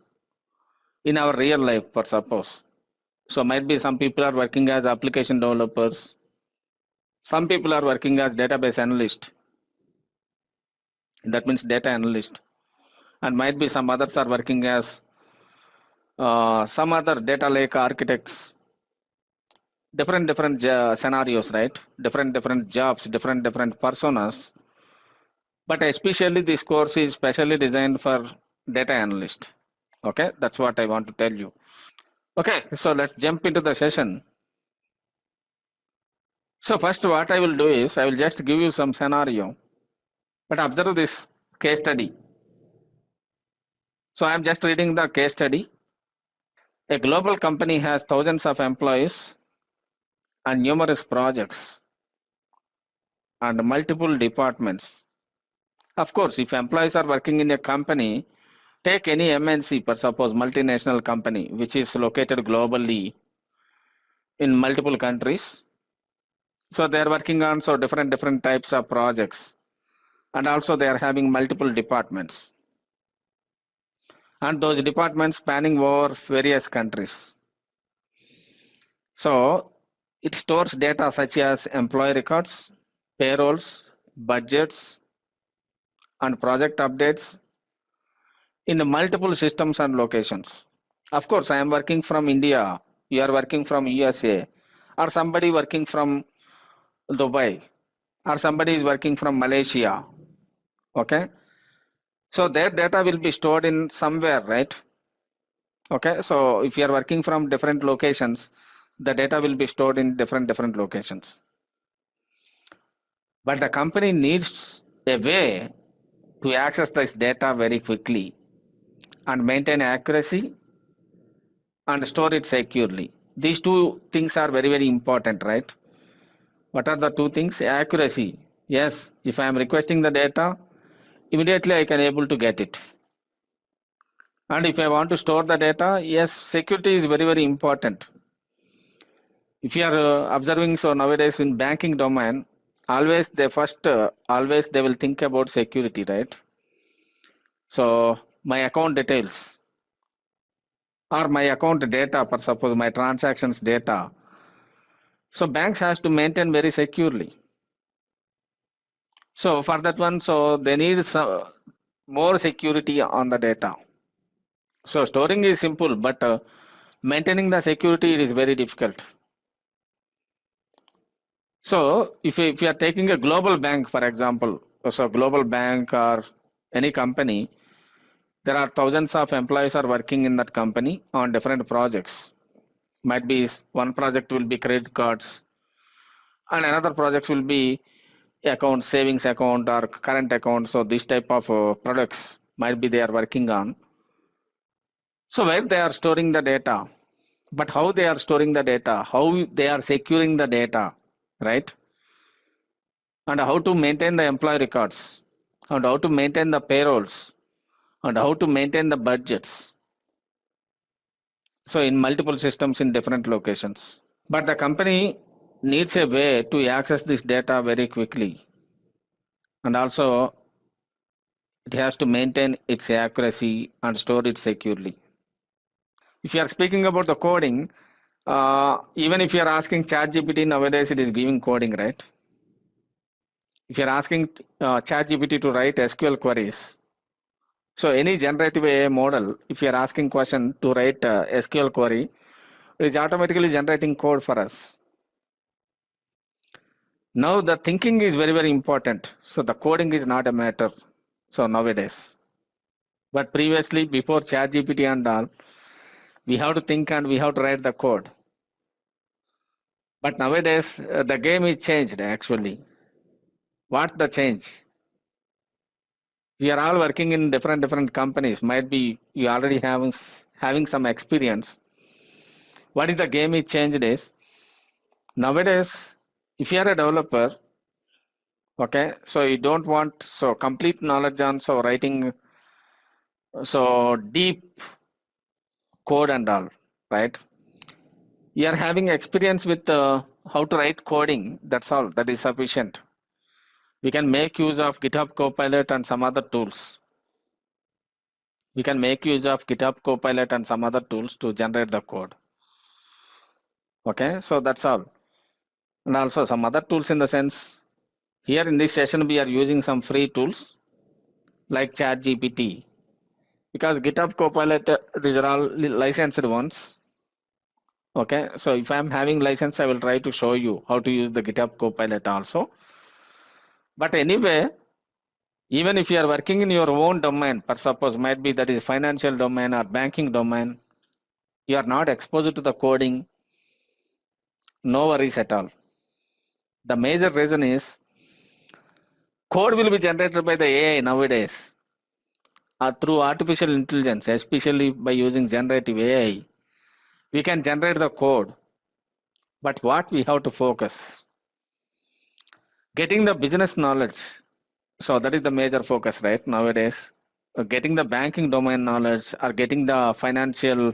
in our real life, for suppose. So might be some people are working as application developers. Some people are working as database analyst. That means data analyst. And might be some others are working as some other data lake architects. Different scenarios, right? Different jobs, different personas. But especially this course is specially designed for data analyst. Okay, that's what I want to tell you. Okay, so let's jump into the session. So first what I will do is I will just give you some scenario. But observe this case study. So I am just reading the case study. A global company has thousands of employees and numerous projects and multiple departments. Of course, if employees are working in a company, take any MNC, for suppose multinational company, which is located globally in multiple countries. So they are working on different types of projects, and also they are having multiple departments, and those departments spanning over various countries. So it stores data such as employee records, payrolls, budgets, and project updates in the multiple systems and locations. Of course, I am working from India, you are working from USA, or somebody working from Dubai, or somebody is working from Malaysia. Okay, so their data will be stored in somewhere, right? Okay, so if you are working from different locations, the data will be stored in different locations. But the company needs a way to access this data very quickly and maintain accuracy and store it securely. These two things are very, very important, right? What are the two things? Accuracy. Yes, if I am requesting the data, immediately I can able to get it. And if I want to store the data, yes, security is very, very important. If you are observing, so nowadays in banking domain, always always they will think about security, right? So my account details or my account data, for suppose my transactions data. So banks has to maintain very securely. So for that one, so they need some more security on the data. So storing is simple, but maintaining the security is very difficult. So if you are taking a global bank, for example, so global bank or any company, there are thousands of employees are working in that company on different projects. Might be one project will be credit cards, and another project will be account, savings account or current account. So this type of products might be they are working on. So where they are storing the data, but how they are storing the data, how they are securing the data, right? And how to maintain the employee records, and how to maintain the payrolls, and how to maintain the budgets. So in multiple systems in different locations. But the company needs a way to access this data very quickly. And also it has to maintain its accuracy and store it securely. If you are speaking about the coding, even if you are asking ChatGPT nowadays, it is giving coding, right? If you are asking ChatGPT to write SQL queries, so any generative AI model, if you are asking question to write SQL query, it is automatically generating code for us. Now the thinking is very, very important. So the coding is not a matter. So nowadays, but previously before ChatGPT and all, we have to think and we have to write the code. But nowadays the game is changed actually. What the change? We are all working in different companies. Might be you already having some experience. What is the game is changed is nowadays if you are a developer, okay, so you don't want so complete knowledge on so writing so deep code and all, right? You are having experience with how to write coding. That's all. That is sufficient. We can make use of GitHub Copilot and some other tools. We can make use of GitHub Copilot and some other tools to generate the code. Okay, so that's all. And also some other tools in the sense, here in this session we are using some free tools like ChatGPT, because GitHub Copilot, these are all licensed ones. Okay, so if I'm having license, I will try to show you how to use the GitHub Copilot also. But anyway, even if you are working in your own domain, per suppose might be that is financial domain or banking domain, you are not exposed to the coding, no worries at all. The major reason is code will be generated by the AI nowadays through artificial intelligence, especially by using generative AI. We can generate the code, but what we have to focus? Getting the business knowledge. So that is the major focus, right? Nowadays, getting the banking domain knowledge or getting the financial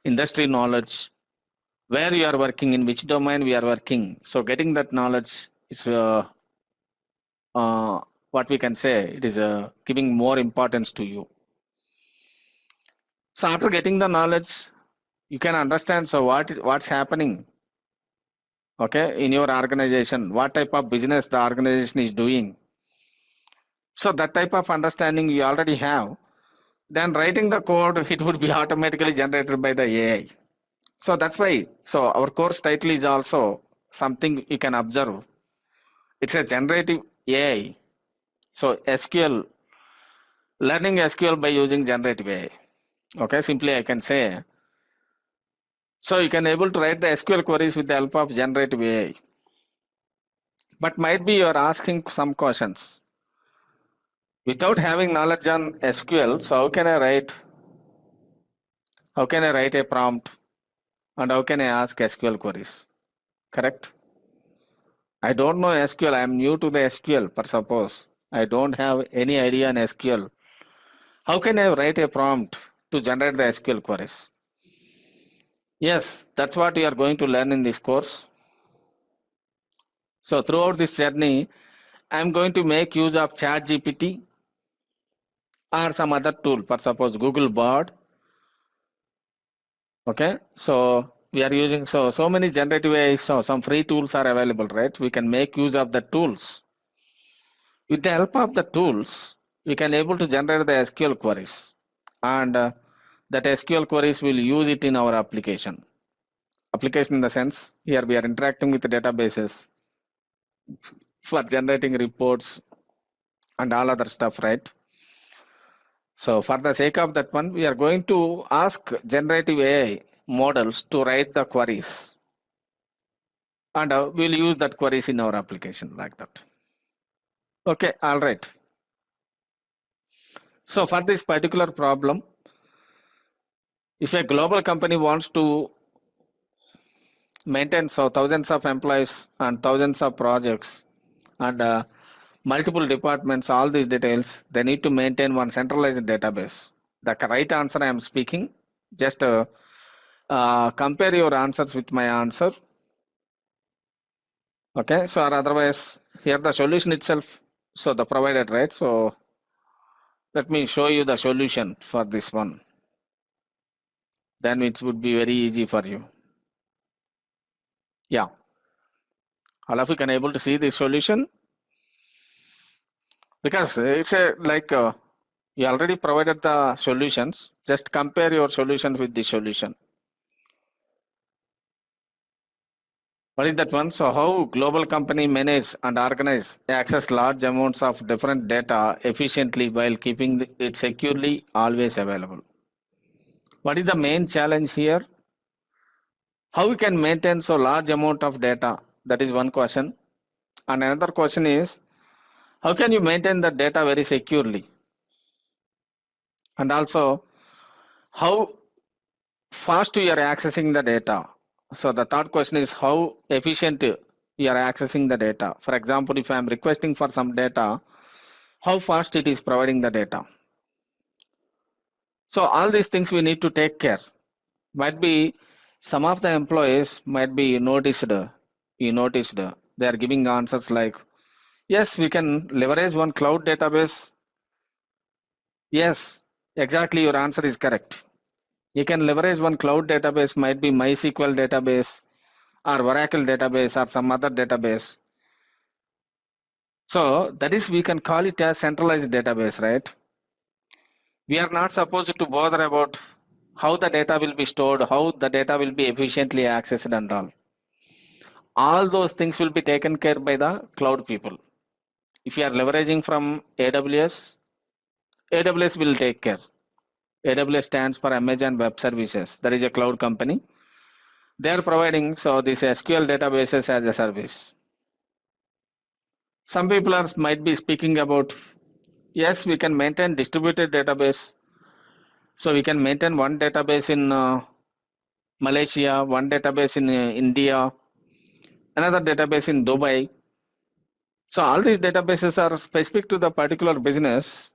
industry knowledge, where you are working, in which domain we are working. So getting that knowledge is what we can say, it is giving more importance to you. So after getting the knowledge, you can understand so what's happening, okay, in your organization, what type of business the organization is doing. So that type of understanding you already have. Then writing the code, it would be automatically generated by the AI. So that's why, so our course title is also something you can observe. It's a generative AI. So SQL, learning SQL by using generative AI. Okay, simply I can say. So you can able to write the SQL queries with the help of generative AI. But might be you are asking some questions. Without having knowledge on SQL, so how can I write how can I write a prompt, and how can I ask SQL queries? Correct? I don't know SQL. I am new to the SQL, for suppose. I don't have any idea in SQL. How can I write a prompt to generate the SQL queries? Yes, that's what we are going to learn in this course. So throughout this journey, I'm going to make use of ChatGPT or some other tool, for suppose Google Bard. Okay, so we are using so many generative AI, so some free tools are available, right? We can make use of the tools. With the help of the tools, we can able to generate the SQL queries, and that SQL queries will use it in our application. Application in the sense, here we are interacting with the databases for generating reports and all other stuff, right? So for the sake of that one, we are going to ask generative AI models to write the queries, and we'll use that queries in our application like that. Okay, all right. So for this particular problem, if a global company wants to maintain thousands of employees and thousands of projects and multiple departments, all these details, they need to maintain one centralized database. The right answer I am speaking, just compare your answers with my answer. Okay, so or otherwise here the solution itself, so the provided, right? So let me show you the solution for this one, then it would be very easy for you. Yeah, all of you can able to see this solution, because it's a like you already provided the solutions. Just compare your solution with the solution. What is that one? So how global company manage and organize access large amounts of different data efficiently while keeping it securely always available. What is the main challenge here? How we can maintain so large amount of data? That is one question. And another question is, how can you maintain the data very securely? And also, how fast you are accessing the data? So the third question is how efficient you are accessing the data. For example, if I am requesting for some data, how fast it is providing the data. So all these things we need to take care. Might be some of the employees might be noticed, they are giving answers like, yes, we can leverage one cloud database. Yes, exactly, your answer is correct. You can leverage one cloud database, might be MySQL database or Oracle database or some other database. So that is, we can call it a centralized database, right? We are not supposed to bother about how the data will be stored, how the data will be efficiently accessed and all. All those things will be taken care by the cloud people. If you are leveraging from AWS, AWS will take care. AWS stands for Amazon Web Services. That is a cloud company. They are providing so these SQL databases as a service. Some people might be speaking about, yes, we can maintain distributed database. So we can maintain one database in Malaysia, one database in India, another database in Dubai. So all these databases are specific to the particular business,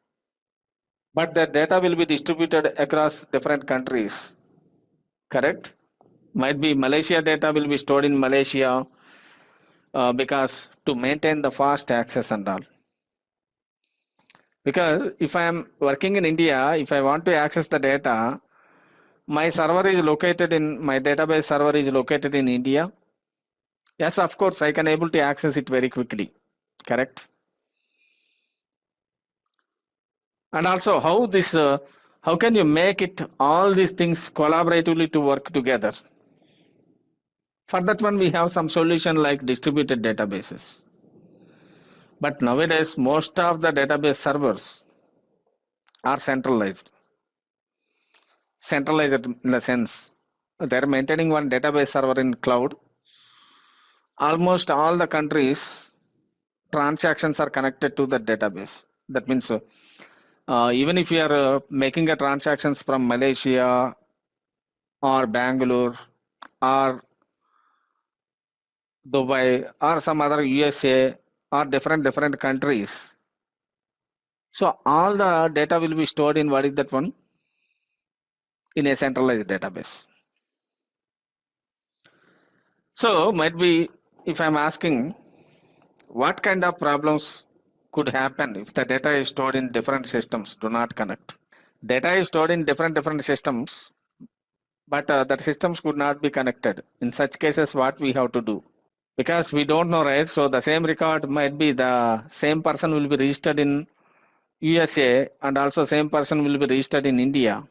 but the data will be distributed across different countries. Correct? Might be Malaysia data will be stored in Malaysia because to maintain the fast access and all. Because if I am working in India, if I want to access the data, my server is located in, my database server is located in India. Yes, of course, I can able to access it very quickly. Correct? And also how this, how can you make it all these things collaboratively to work together? For that one, we have some solution like distributed databases. But nowadays, most of the database servers are centralized. Centralized in the sense, they're maintaining one database server in cloud. Almost all the countries, transactions are connected to the database. That means even if you are making a transactions from Malaysia or Bangalore or Dubai or some other USA or different countries. So all the data will be stored in what is that one? In a centralized database. So might be if I'm asking what kind of problems could happen if the data is stored in different systems do not connect. Data is stored in different systems, but that systems could not be connected. In such cases, what we have to do? Because we don't know, right? So the same record might be the same person will be registered in USA and also same person will be registered in India.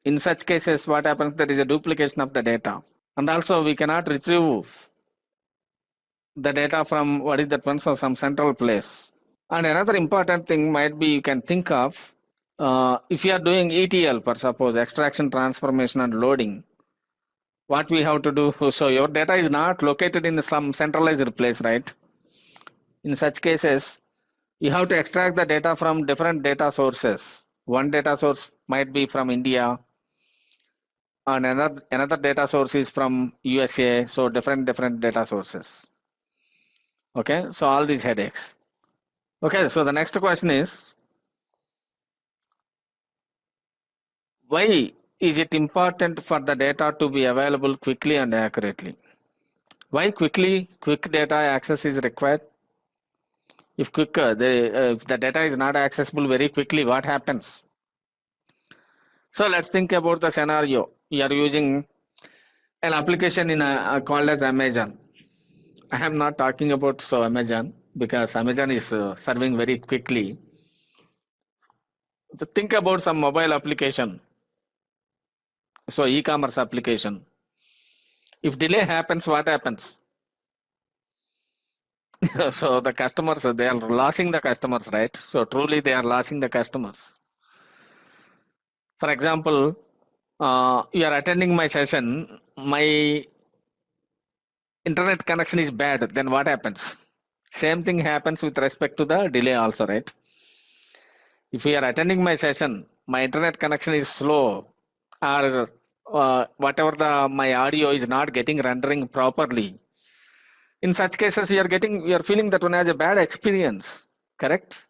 In such cases, what happens? There is a duplication of the data. And also we cannot retrieve the data from what is that one, so some central place. And another important thing might be you can think of if you are doing ETL, for suppose extraction, transformation, and loading, what we have to do. So your data is not located in some centralized place, right? In such cases, you have to extract the data from different data sources. One data source might be from India, and another data source is from USA. So different data sources. Okay, so all these headaches. Okay, so the next question is, why is it important for the data to be available quickly and accurately? Why quick data access is required? If if the data is not accessible very quickly, what happens? So let's think about the scenario. You are using an application in called as Amazon. I am not talking about Amazon because Amazon is serving very quickly. To think about some mobile application, so e-commerce application. If delay happens, what happens? So the customers, they are losing the customers, right? So truly they are losing the customers. For example, you are attending my session, my internet connection is bad, then what happens? Same thing happens with respect to the delay also, right? If you are attending my session, my internet connection is slow, or whatever my audio is not getting rendering properly. In such cases, we are feeling that one as a bad experience, correct?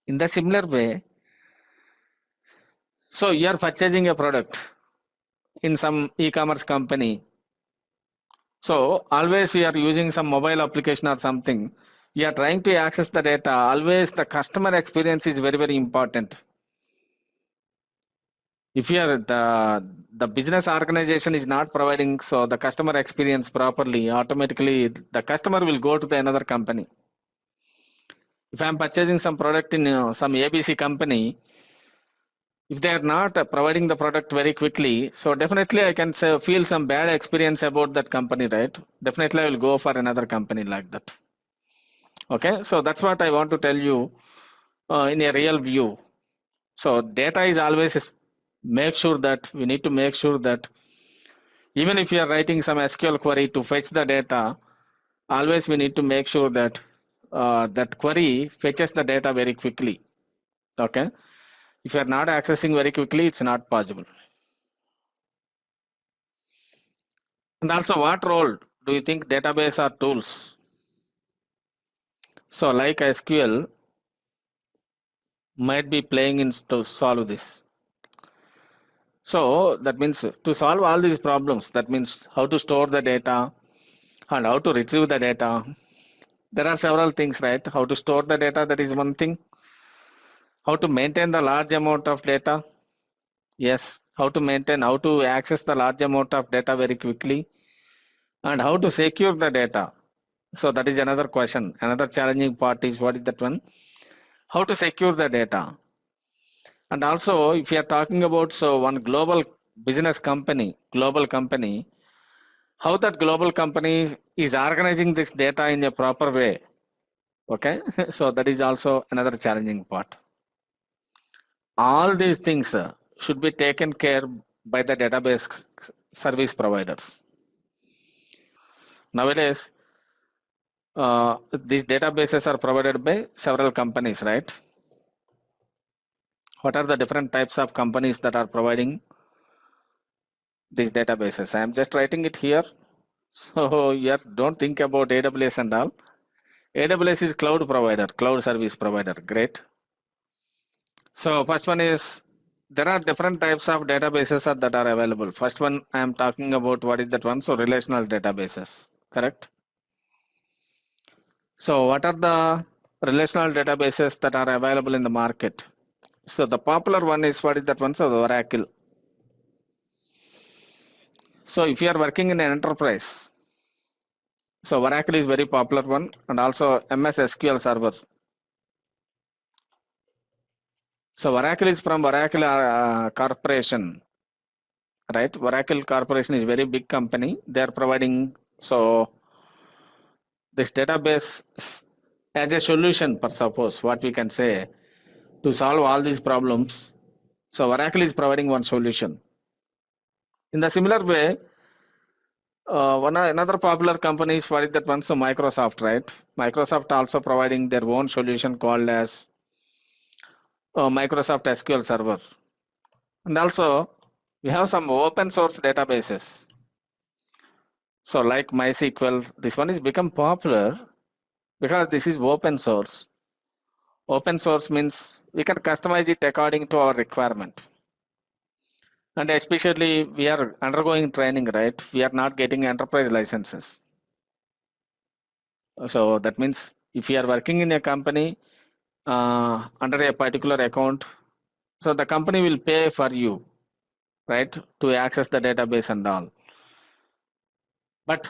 In the similar way, so you are purchasing a product in some e-commerce company. So always we are using some mobile application or something. You are trying to access the data. Always the customer experience is very important. If you are the business organization is not providing so the customer experience properly, automatically the customer will go to the another company. If I am purchasing some product in some ABC company, if they are not providing the product very quickly, so definitely I can say, feel some bad experience about that company, right? Definitely I will go for another company like that. Okay, so that's what I want to tell you in a real view. So data is always make sure that we need to make sure that even if you are writing some SQL query to fetch the data, always we need to make sure that that query fetches the data very quickly. Okay, if you are not accessing very quickly, it's not possible. And also, what role do you think database are tools? So like SQL might be playing in to solve this. So that means to solve all these problems, that means how to store the data and how to retrieve the data. There are several things, right? How to store the data, that is one thing. How to maintain the large amount of data. Yes, how to access the large amount of data very quickly. And how to secure the data. So that is another question. Another challenging part is what is that one? How to secure the data. And also if you are talking about one global company, how that global company is organizing this data in a proper way. Okay, so that is also another challenging part. All these things should be taken care by the database service providers. Nowadays, these databases are provided by several companies, right? What are the different types of companies that are providing these databases. I am just writing it here. So here, don't think about AWS and all. AWS is cloud provider, cloud service provider. Great. So first one is, there are different types of databases that are available. First one, I am talking about what is that one? So relational databases, correct? So what are the relational databases that are available in the market? So the popular one is, what is that one? So the Oracle. So if you are working in an enterprise, so Oracle is very popular one, and also MS SQL Server. So Oracle is from Oracle Corporation, right? Oracle Corporation is very big company. They are providing so this database as a solution, per suppose what we can say to solve all these problems. So Oracle is providing one solution. In the similar way, another popular company is, what is that one? So Microsoft, right? Microsoft also providing their own solution called as Microsoft SQL Server. And also we have some open source databases. So like MySQL, this one is become popular because this is open source. Open source means we can customize it according to our requirement. And especially we are undergoing training, right? We are not getting enterprise licenses. So that means if you are working in a company under a particular account, so the company will pay for you, right, to access the database and all. But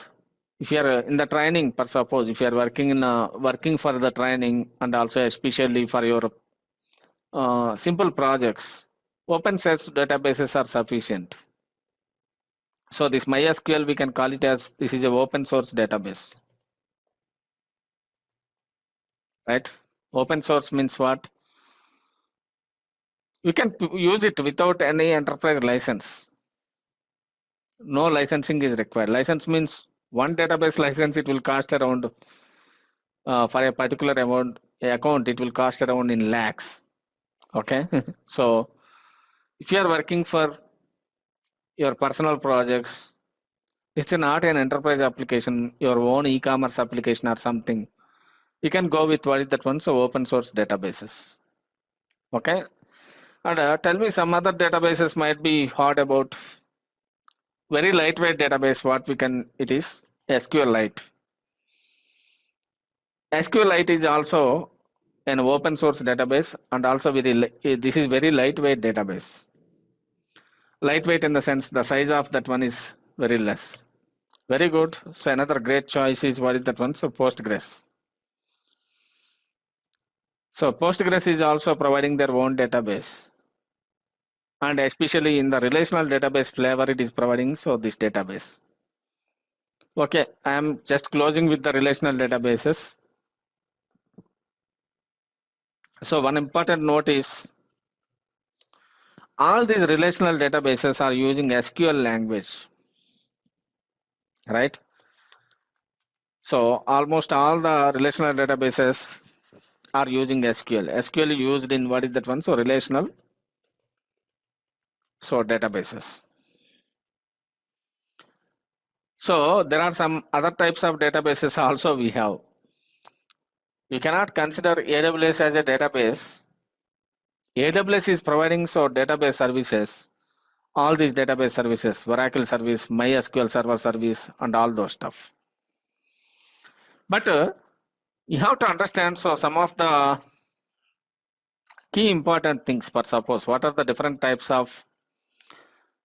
if you are in the training, per suppose if you are working in working for the training and also especially for your simple projects, open source databases are sufficient. So this MySQL, we can call it as, this is a open source database, right? Open source means what? You can use it without any enterprise license. No licensing is required. License means one database license, it will cost around for a particular amount account, it will cost around in lakhs. Okay. So if you are working for your personal projects, it's not an enterprise application, your own e-commerce application or something, you can go with what is that one? So open source databases. Okay. And tell me some other databases might be hard about. Very lightweight database, what we can, it is SQLite. SQLite is also an open source database, and also this is very lightweight database. Lightweight in the sense the size of that one is very less. Very good. So another great choice is, what is that one? So Postgres. So Postgres is also providing their own database, and especially in the relational database flavor it is providing so this database. Okay, I am just closing with the relational databases. So one important note is, all these relational databases are using SQL language, right? So almost all the relational databases are using SQL. SQL is used in what is that one? So relational, so databases. So there are some other types of databases also we have. You cannot consider AWS as a database. AWS is providing so database services, all these database services, Oracle service, MySQL server service, and all those stuff. But you have to understand so some of the key important things. For suppose, what are the different types of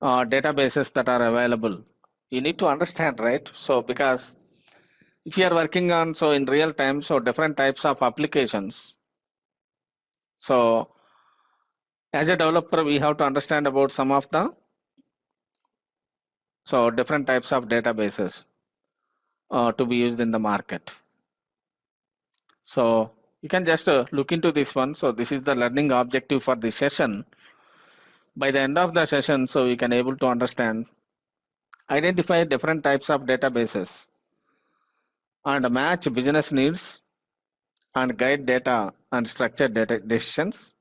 databases that are available? You need to understand, right? So because if you are working on so in real time, so different types of applications. So as a developer, we have to understand about some of the so different types of databases to be used in the market. So you can just look into this one. So this is the learning objective for this session. By the end of the session, so we can able to understand, identify different types of databases and match business needs and guide data and structure data decisions,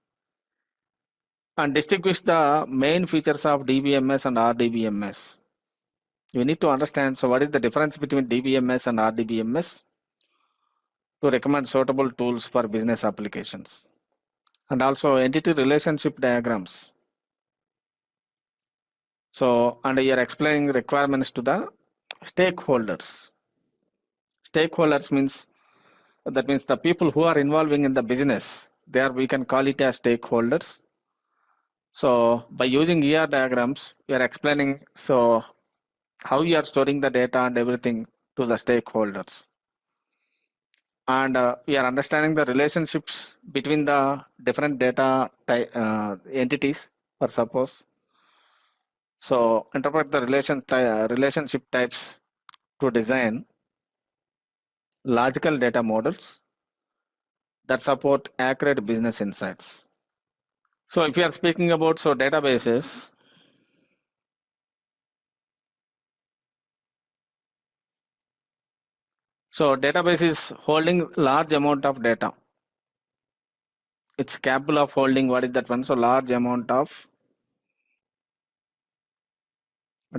and distinguish the main features of DBMS and RDBMS. you need to understand, so what is the difference between DBMS and RDBMS to recommend suitable tools for business applications, and also entity relationship diagrams. So, and you are explaining requirements to the stakeholders. Stakeholders means, that means the people who are involving in the business. There we can call it as stakeholders. So by using ER diagrams, we are explaining so how you are storing the data and everything to the stakeholders. And we are understanding the relationships between the different data entities, for suppose. So interpret the relationship types to design logical data models that support accurate business insights. So if you are speaking about databases, so database is holding large amount of data. It's capable of holding what is that one? So large amount of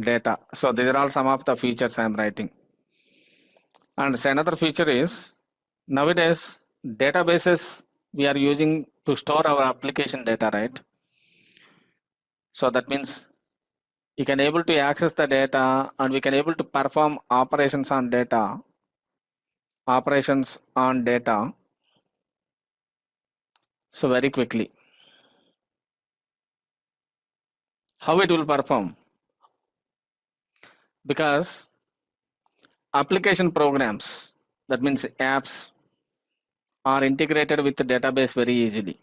data. So these are all some of the features I am writing. And so another feature is nowadays databases we are using to store our application data, right? So that means you can able to access the data and we can able to perform operations on data. So very quickly. How it will perform? Because application programs, that means apps, are integrated with the database very easily.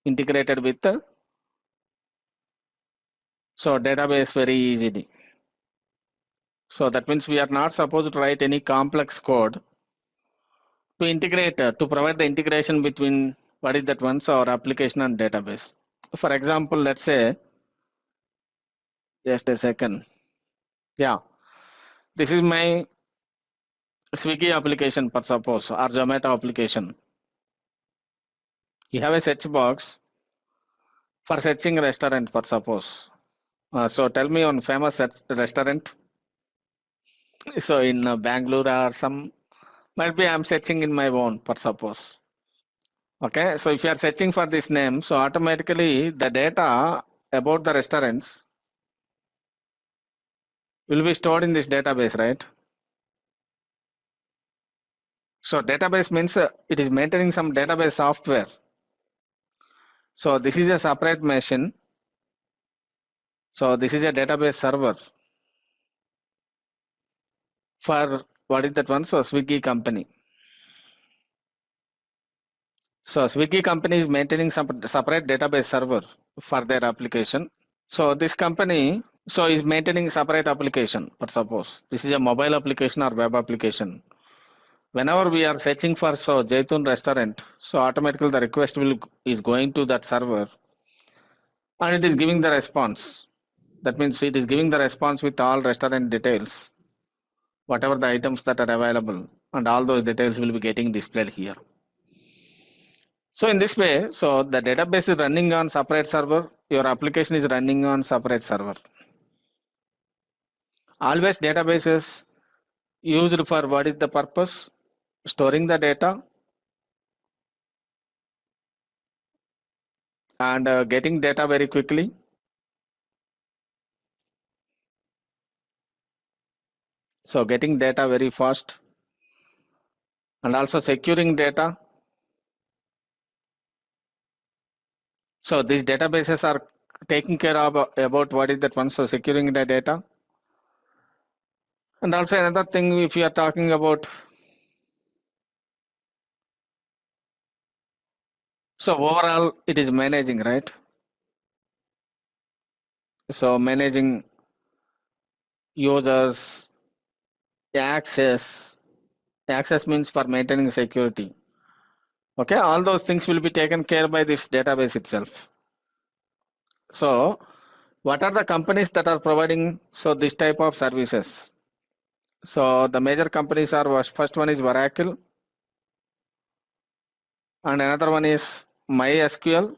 Integrated with the database very easily. So that means we are not supposed to write any complex code to integrate, to provide the integration between what is that one, so our application and database. For example, let's say, just a second. Yeah, this is my Swiggy application, for suppose, or Zomato application. You have a search box for searching a restaurant, for suppose. So tell me one famous restaurant. So in Bangalore or some, might be I'm searching in my own, for suppose. Okay, so if you are searching for this name, so automatically the data about the restaurants will be stored in this database, right? So database means it is maintaining some database software. So this is a separate machine. So this is a database server for what is that one? So Swiggy company. So Swiggy company is maintaining some separate database server for their application. So this company is maintaining separate application. But suppose this is a mobile application or web application. Whenever we are searching for Jaitun restaurant, so automatically the request is going to that server and it is giving the response. That means it is giving the response with all restaurant details, whatever the items that are available, and all those details will be getting displayed here. So in this way, so the database is running on separate server, your application is running on separate server. Always databases used for what is the purpose? Storing the data and getting data very quickly. So getting data very fast and also securing data. So these databases are taking care of about what is that one, so securing the data. And also another thing, if you are talking about, so overall it is managing, right? So managing users, access means for maintaining security. Okay, all those things will be taken care by this database itself. So what are the companies that are providing this type of services? So the major companies are, first one is Oracle, and another one is MySQL,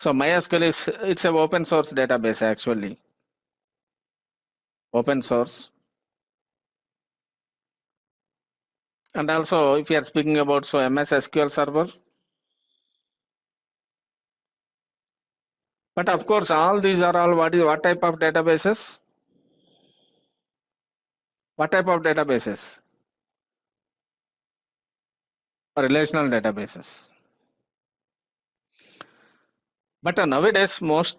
So MySQL it's an open source database actually. Open source. And also if you are speaking about MS SQL Server. But of course all these are all what type of databases? What type of databases? Relational databases. But nowadays most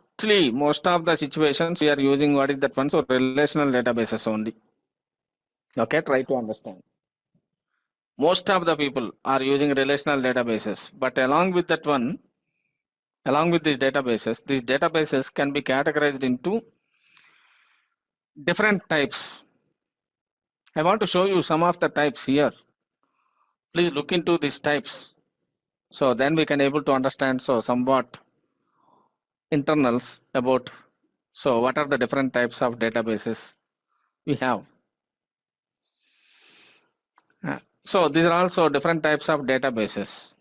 of the situations we are using what is that one? So relational databases only. Okay, try to understand. Most of the people are using relational databases, but along with that one, along with these databases can be categorized into different types. I want to show you some of the types here. Please look into these types. So then we can able to understand somewhat internals about what are the different types of databases we have. So these are also different types of databases.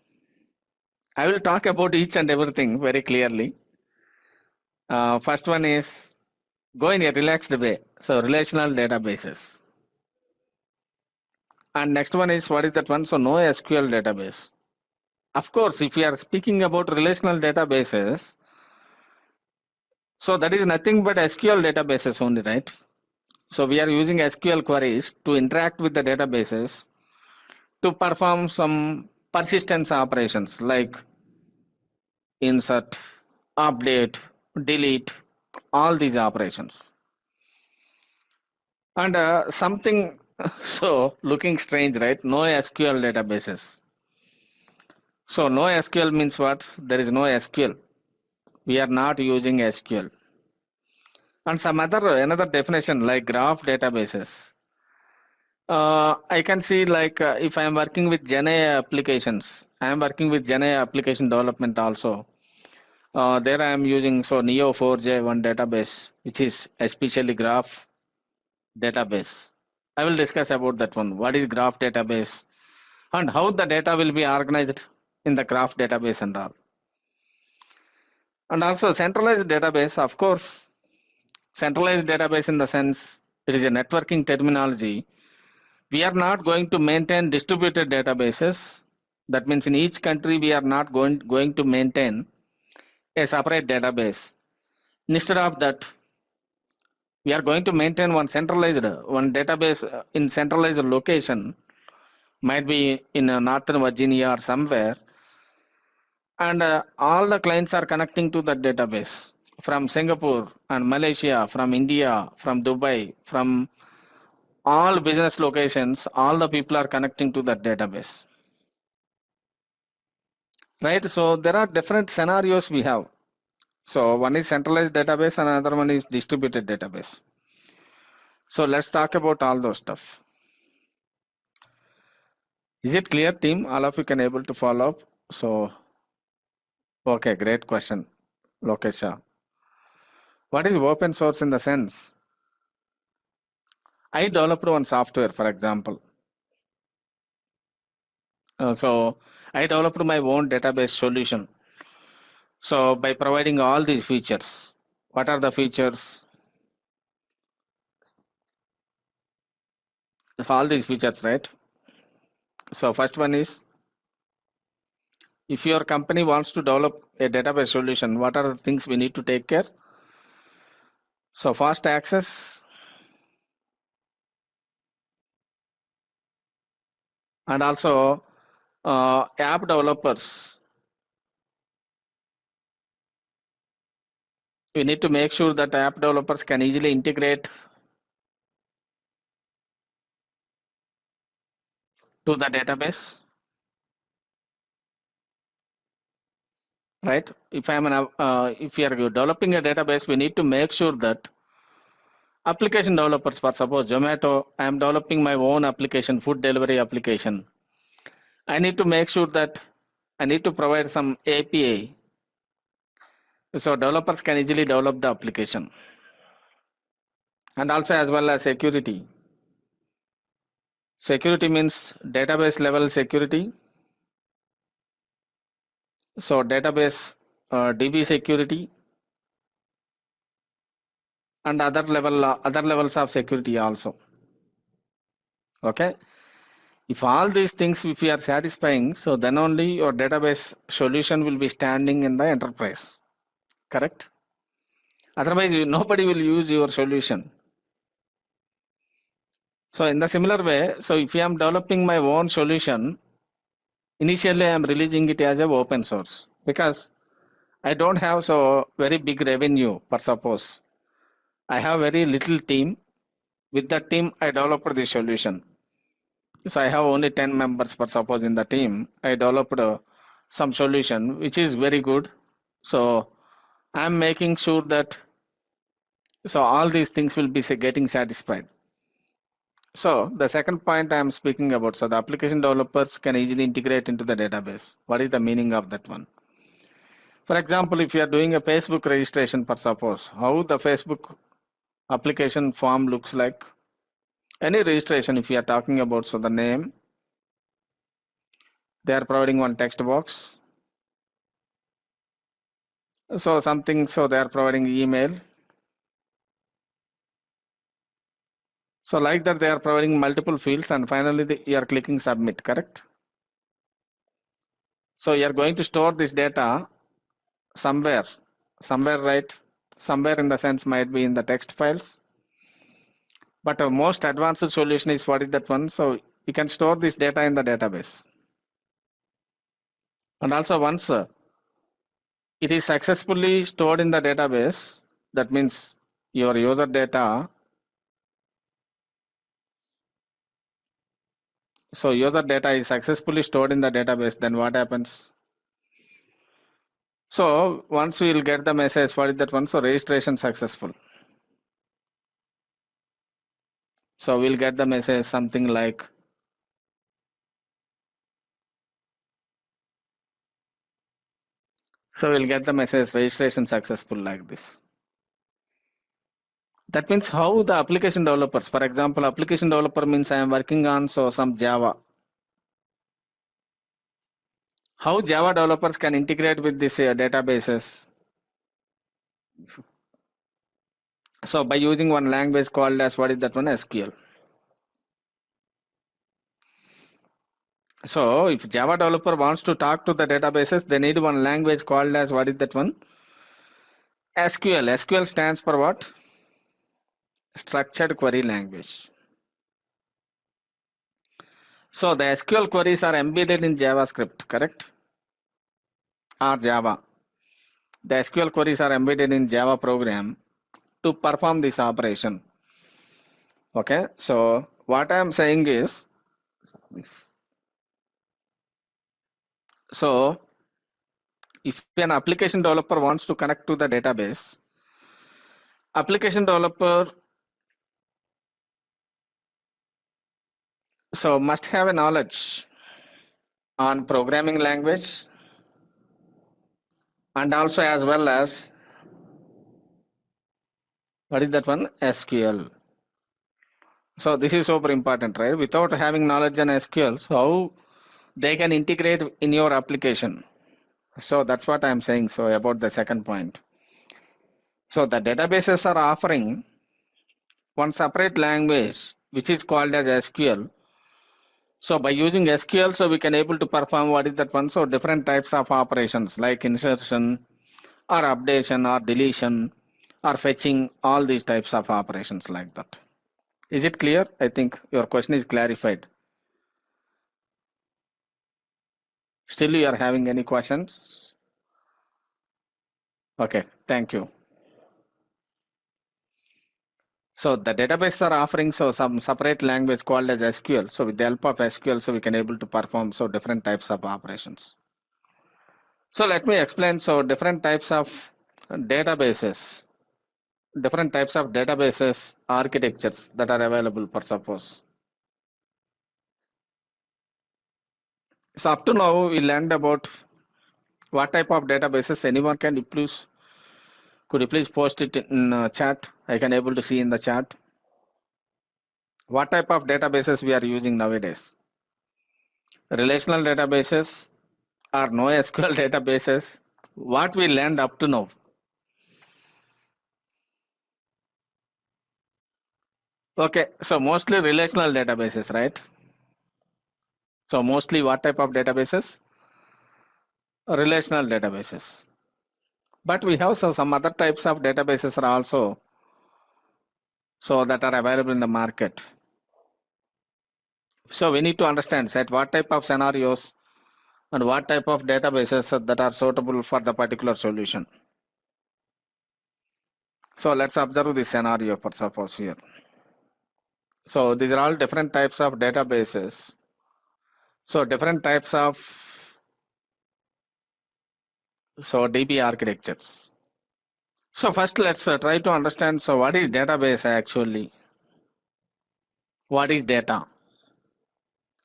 I will talk about each and everything very clearly. First one is go in a relaxed way. So relational databases. And next one is what is that one? So NoSQL database. Of course, if we are speaking about relational databases, so that is nothing but SQL databases only, right? So we are using SQL queries to interact with the databases to perform some persistence operations like insert, update, delete, all these operations. And something looking strange, right? NoSQL databases. So NoSQL means what? There is no SQL. We are not using SQL. And some another definition like graph databases. I can see like if I am working with GenAI applications, I am working with GenAI application development also. There I am using Neo4j1 database, which is especially graph database. I will discuss about that one. What is graph database and how the data will be organized in the graph database and all. And also centralized database, of course, centralized database in the sense it is a networking terminology. We are not going to maintain distributed databases. That means in each country we are not going to maintain a separate database. Instead of that, we are going to maintain one database in centralized location, might be in Northern Virginia or somewhere, and all the clients are connecting to that database from Singapore and Malaysia, from India, from Dubai, from all business locations. All the people are connecting to that database, right? So there are different scenarios we have. So one is centralized database and another one is distributed database. So let's talk about all those stuff. Is it clear, team? All of you can able to follow up. So okay, great question, Lokesha. What is open source in the sense? I developed one software, for example. So I developed my own database solution. So by providing all these features, what are the features? All these features, right? So first one is, if your company wants to develop a database solution, what are the things we need to take care? So fast access, and also app developers. We need to make sure that app developers can easily integrate to the database, right? If we are developing a database, we need to make sure that application developers, for suppose Zomato, I am developing my own application, food delivery application. I need to make sure that I need to provide some API, so developers can easily develop the application. And also as well as security. Security means database level security. So database DB security, and other levels of security also. Okay. If all these things, if we are satisfying, so then only your database solution will be standing in the enterprise. Correct? Otherwise, nobody will use your solution. So in the similar way, so if I am developing my own solution, initially I am releasing it as a open source because I don't have so very big revenue. For suppose I have very little team. With that team, I developed the solution. So I have only 10 members per suppose in the team. I developed some solution which is very good. So I'm making sure that so all these things will be getting satisfied. So the second point I am speaking about, so the application developers can easily integrate into the database. What is the meaning of that one? For example, if you are doing a Facebook registration per suppose, how the Facebook application form looks like. Any registration, if you are talking about, so the name, they are providing one text box. So something, so they are providing email. So like that, they are providing multiple fields, and finally you are clicking submit, correct? So you are going to store this data somewhere, right? Somewhere in the sense might be in the text files. But a most advanced solution is what is that one? So you can store this data in the database. And also once it is successfully stored in the database, that means your user data. So user data is successfully stored in the database, then what happens? So once we will get the message, what is that one? So registration successful. So we'll get the message something like, so we'll get the message registration successful like this. That means how the application developers, for example, application developer means I am working on so some Java. How Java developers can integrate with this databases? So by using one language called as what is that one? SQL. So if Java developer wants to talk to the databases, they need one language called as what is that one? SQL. SQL stands for what? Structured query language. So the SQL queries are embedded in JavaScript, correct? Or Java. The SQL queries are embedded in Java program to perform this operation. Okay, so what I am saying is, so if an application developer wants to connect to the database, application developer so must have a knowledge on programming language and also as well as what is that one? SQL. So this is super important, right? Without having knowledge on SQL, so how they can integrate in your application. So that's what I'm saying. So about the second point. So the databases are offering one separate language which is called as SQL. So by using SQL, so we can able to perform what is that one? So different types of operations like insertion or updation or deletion or fetching, all these types of operations like that. Is it clear? I think your question is clarified. Still you are having any questions? Okay, thank you. So the databases are offering so some separate language called as SQL. So with the help of SQL, so we can able to perform so different types of operations. So let me explain so different types of databases, architectures that are available for suppose. So up to now we learned about what type of databases. Anyone can you please, could you please post it in chat? I can able to see in the chat. What type of databases we are using nowadays? Relational databases or NoSQL databases? what we learned up to now. Okay, so mostly relational databases, right? So mostly what type of databases? Relational databases. But we have some other types of databases are also so that are available in the market. So we need to understand set what type of scenarios and what type of databases that are suitable for the particular solution. So let's observe this scenario for suppose here. So these are all different types of databases. So different types of DB architectures. So first let's try to understand so what is database actually? What is data?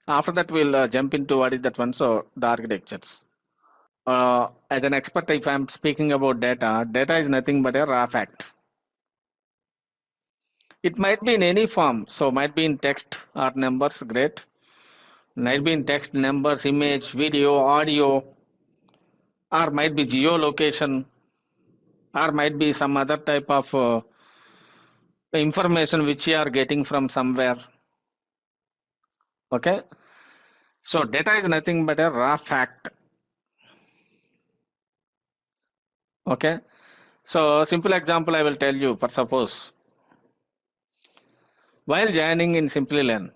After that we'll jump into what is that one, so the architectures. As an expert, if I'm speaking about data, data is nothing but a raw fact. It might be in any form, so might be in text or numbers, great. Might be in text, numbers, image, video, audio, or might be geolocation, or might be some other type of information which you are getting from somewhere. Okay, so data is nothing but a raw fact. Okay, so simple example I will tell you. For suppose while joining in Simplilearn,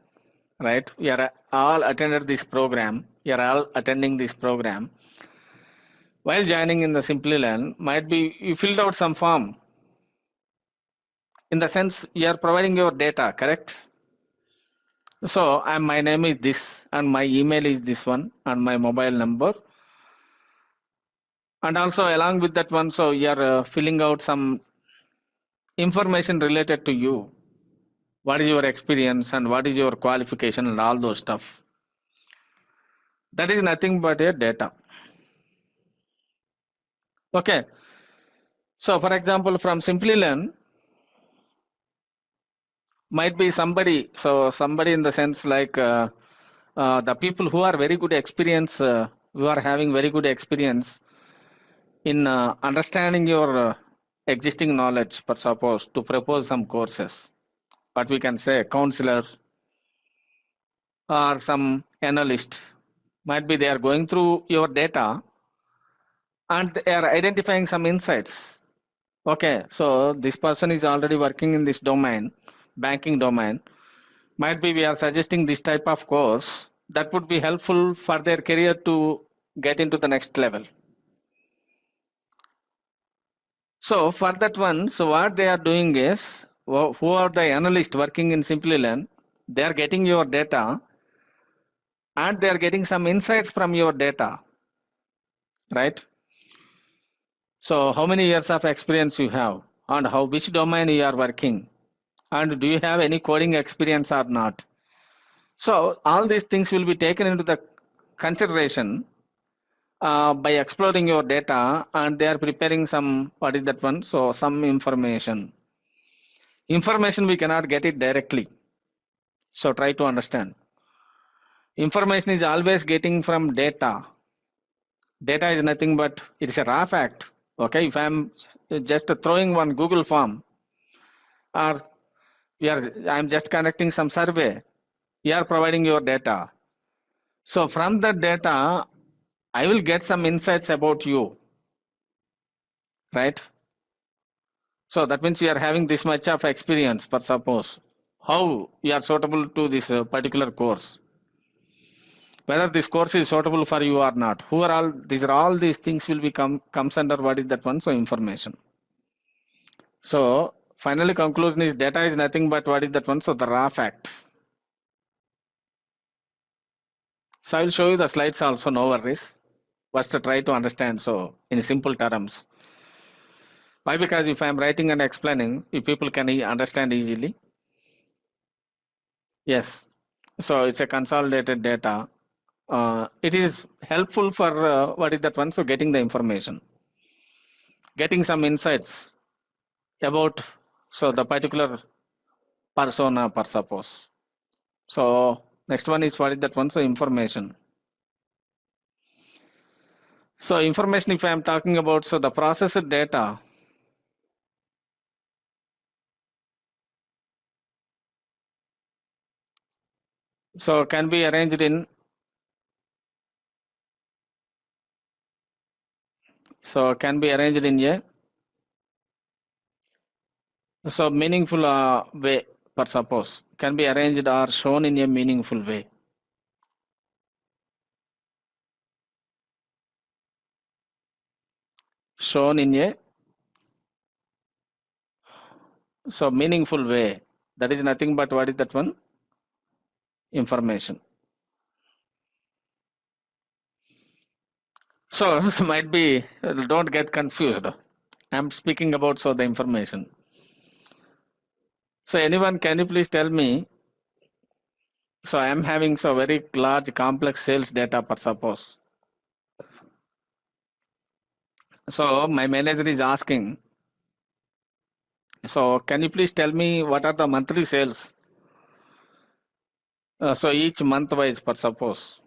right? You are all attended this program. You are all attending this program. While joining in the Simplilearn, might be you filled out some form. In the sense you are providing your data, correct? So my name is this, and my email is this one, and my mobile number. And also along with that one, so you are filling out some information related to you. What is your experience and what is your qualification and all those stuff. That is nothing but a data. Okay. So for example, from Simplilearn, might be somebody, so somebody in the sense like the people who are very good experience, who are having very good experience in understanding your existing knowledge, for suppose to propose some courses, what we can say counselor or some analyst, might be they are going through your data and they are identifying some insights. Okay, so this person is already working in this domain, banking domain. Might be we are suggesting this type of course that would be helpful for their career to get into the next level. So for that one, so what they are doing is, who are the analysts working in Simplilearn, they are getting your data and they are getting some insights from your data, right? So how many years of experience you have and which domain you are working, and do you have any coding experience or not? So all these things will be taken into the consideration by exploring your data, and they are preparing some, what is that one? So some information we cannot get it directly. So try to understand. Information is always getting from data. Data is nothing but it's a raw fact. Okay, if I'm just throwing one Google form, or I'm just conducting some survey, you are providing your data. So from that data, I will get some insights about you, right? So that means you are having this much of experience, for suppose how you are suitable to this particular course, whether this course is suitable for you or not. Who are all these things will become comes under what is that one? So information. So finally conclusion is data is nothing but what is that one? So the raw fact. So I will show you the slides also, no worries. First try to understand so in simple terms. Why? Because if I am writing and explaining, if people can understand easily. Yes. So it's a consolidated data. It is helpful for what is that one? So getting the information, getting some insights about so the particular persona, per suppose. So next one is what is that one? So information. So information, if I am talking about, so the processed data, so can be arranged in, so can be arranged in a, so meaningful way, per suppose, can be arranged or shown in a meaningful way. Shown in a, so meaningful way. That is nothing but what is that one? Information. So, so might be, don't get confused. I'm speaking about so the information. So anyone, can you please tell me? So I am having so very large complex sales data per suppose. So my manager is asking, so can you please tell me what are the monthly sales? So each month wise per suppose.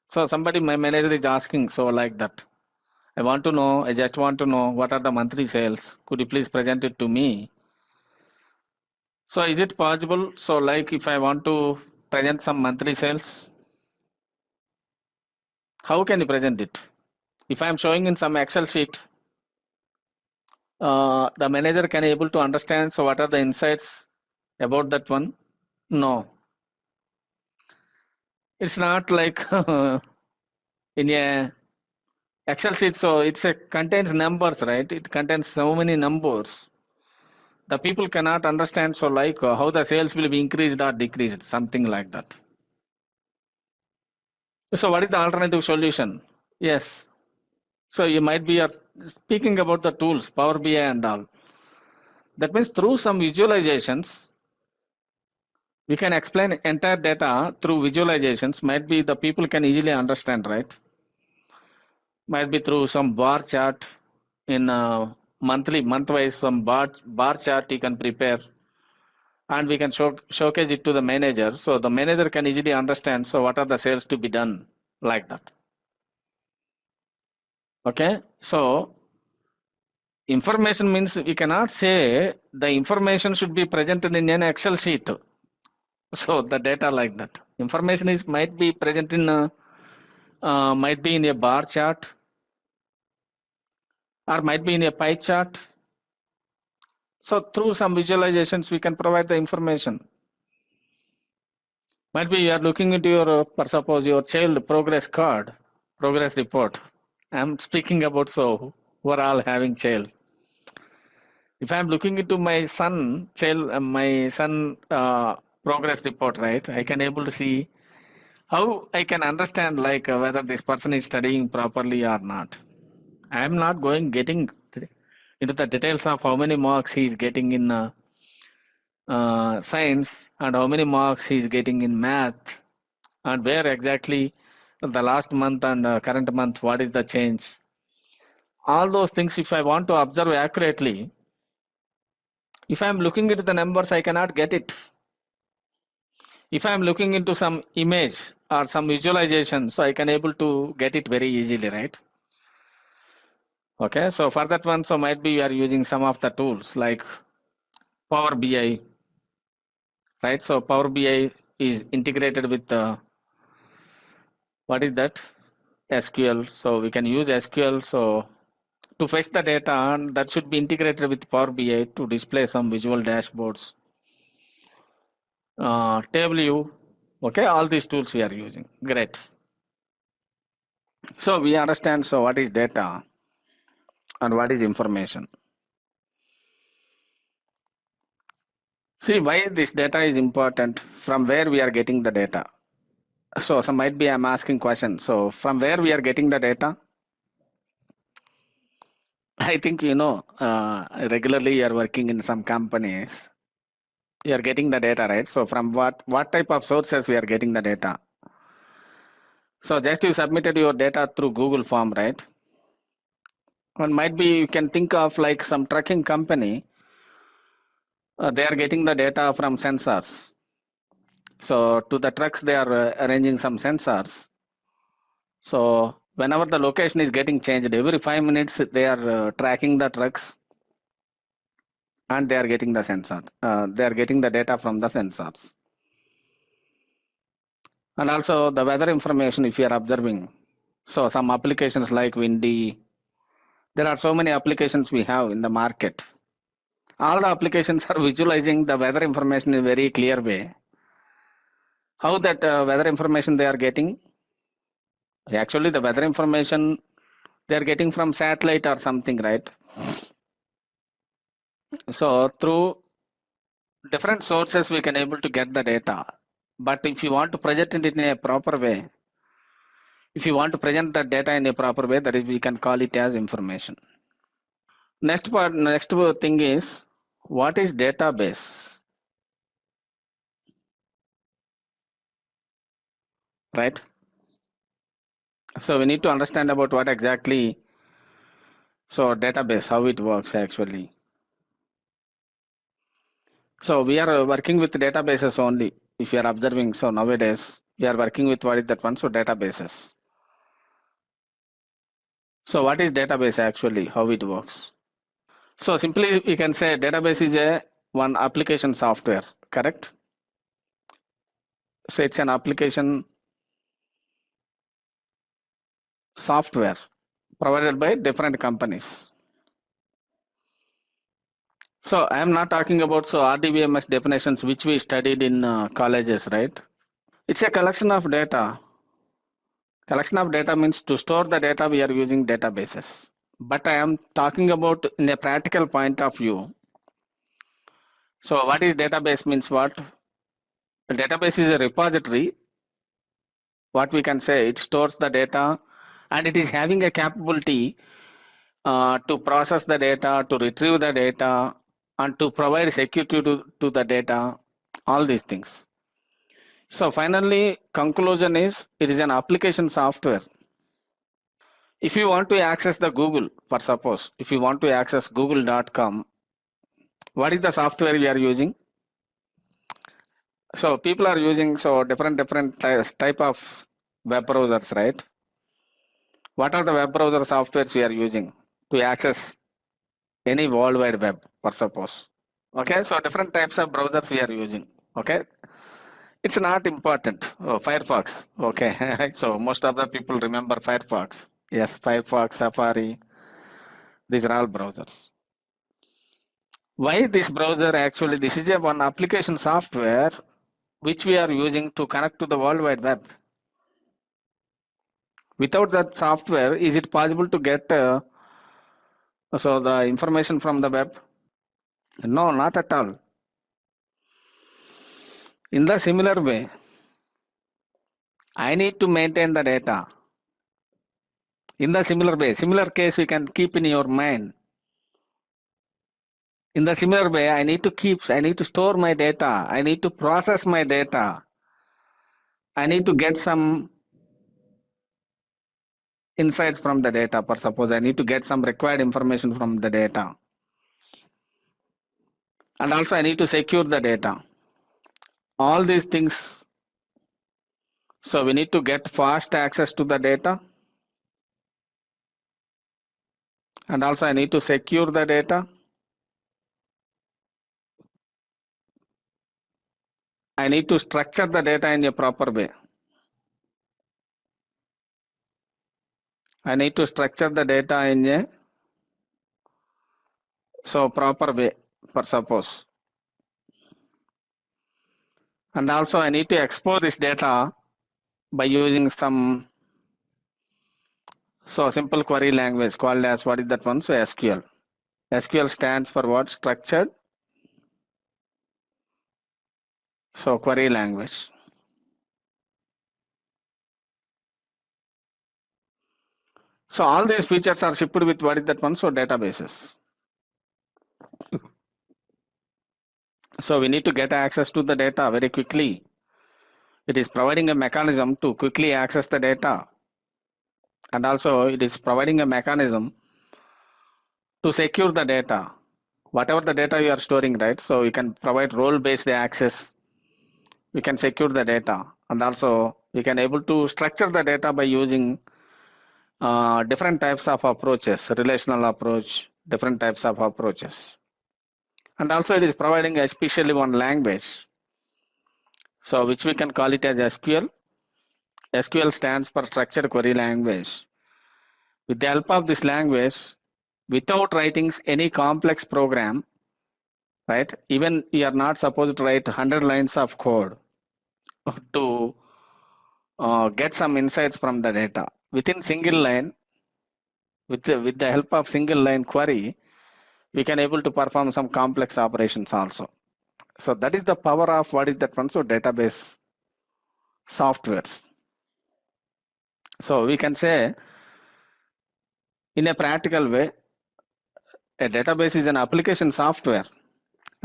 So somebody, my manager is asking, so like that. I want to know, I just want to know what are the monthly sales. Could you please present it to me? So is it possible? So like if I want to present some monthly sales, how can you present it? If I am showing in some Excel sheet, the manager can able to understand. So what are the insights about that one? No, it's not like in a Excel sheet. So it's a contains numbers, right? It contains so many numbers. The people cannot understand. So like how the sales will be increased or decreased, something like that. So what is the alternative solution? Yes. So you might be speaking about the tools, Power BI and all. That means through some visualizations, we can explain entire data through visualizations. Might be the people can easily understand, right? Might be through some bar chart in month-wise, some bar chart you can prepare, and we can showcase it to the manager. So the manager can easily understand. So what are the sales to be done, like that? Okay. So information means we cannot say the information should be presented in an Excel sheet. So the data like that. Information is might be present in might be in a bar chart or might be in a pie chart. So through some visualizations, we can provide the information. Might be you are looking into your, per suppose your child progress card, progress report. I'm speaking about so who are all having child. If I'm looking into my son child, my son progress report, right? I can able to see how I can understand like whether this person is studying properly or not. I am not getting into the details of how many marks he is getting in science and how many marks he is getting in math and where exactly the last month and current month what is the change. All those things, if I want to observe accurately, if I am looking into the numbers, I cannot get it. If I am looking into some image or some visualization, so I can able to get it very easily, right? Okay, so for that one, so might be you are using some of the tools like Power BI, right? So Power BI is integrated with what is that? SQL. So we can use SQL. So to fetch the data, and that should be integrated with Power BI to display some visual dashboards. Table view. Okay, all these tools we are using. Great. So we understand. So what is data and what is information? See why this data is important. From where we are getting the data. So some might be I'm asking question. So from where we are getting the data? I think you know regularly you are working in some companies. You are getting the data, right? So from what type of sources we are getting the data? So just you submitted your data through Google form, right? And might be you can think of like some trucking company. They are getting the data from sensors. So to the trucks they are arranging some sensors. So whenever the location is getting changed, every 5 minutes they are tracking the trucks and they are getting the sensors. They are getting the data from the sensors. And also the weather information if you are observing. So some applications like Windy, there are so many applications we have in the market. All the applications are visualizing the weather information in a very clear way. How that weather information they are getting? Actually, the weather information they are getting from satellite or something, right? So through different sources we can able to get the data. But if you want to present it in a proper way, if you want to present the data in a proper way, that is we can call it as information. Next thing is, what is database? Right? So we need to understand about what exactly, so database, how it works actually. So we are working with databases only. If you are observing, so nowadays we are working with what is that one? So databases. So what is database actually? How it works? So simply we can say database is a one application software, correct? So it's an application software provided by different companies. So I am not talking about so RDBMS definitions which we studied in colleges, right? It's a collection of data. Collection of data means to store the data we are using databases. But I am talking about in a practical point of view. So what is database means what? A database is a repository. What we can say, it stores the data and it is having a capability to process the data, to retrieve the data, and to provide security to the data, all these things. So finally, conclusion is it is an application software. If you want to access the Google, for suppose, if you want to access google.com, what is the software we are using? So people are using so different type of web browsers, right? What are the web browser softwares we are using to access any world wide web, for suppose? Okay, so different types of browsers we are using. Okay, it's not important. Oh, Firefox. Okay, so most of the people remember Firefox. Yes, Firefox, Safari. These are all browsers. Why this browser? Actually, this is a one application software which we are using to connect to the World Wide Web. Without that software, is it possible to get so the information from the web? No, not at all. In the similar way, I need to maintain the data. In the similar way, similar case we can keep in your mind. In the similar way, I need to store my data. I need to process my data. I need to get some insights from the data. For suppose I need to get some required information from the data. And also I need to secure the data. All these things. So we need to get fast access to the data. And also I need to secure the data. I need to structure the data in a proper way. I need to structure the data in a proper way, for suppose. And also I need to export this data by using some simple query language called as what is that one? So SQL. SQL stands for what? Structured query language. So all these features are shipped with what is that one? So databases. So we need to get access to the data very quickly. It is providing a mechanism to quickly access the data. And also it is providing a mechanism to secure the data. Whatever the data you are storing, right? So you can provide role-based access. We can secure the data. And also we can able to structure the data by using different types of approaches, relational approach, different types of approaches. And also it is providing especially one language. So which we can call it as SQL. SQL stands for Structured Query Language. With the help of this language, without writing any complex program, right? Even you are not supposed to write 100 lines of code to get some insights from the data. Within single line, with the help of single line query, we can able to perform some complex operations also. So that is the power of what is that one? So database softwares. So we can say in a practical way, a database is an application software.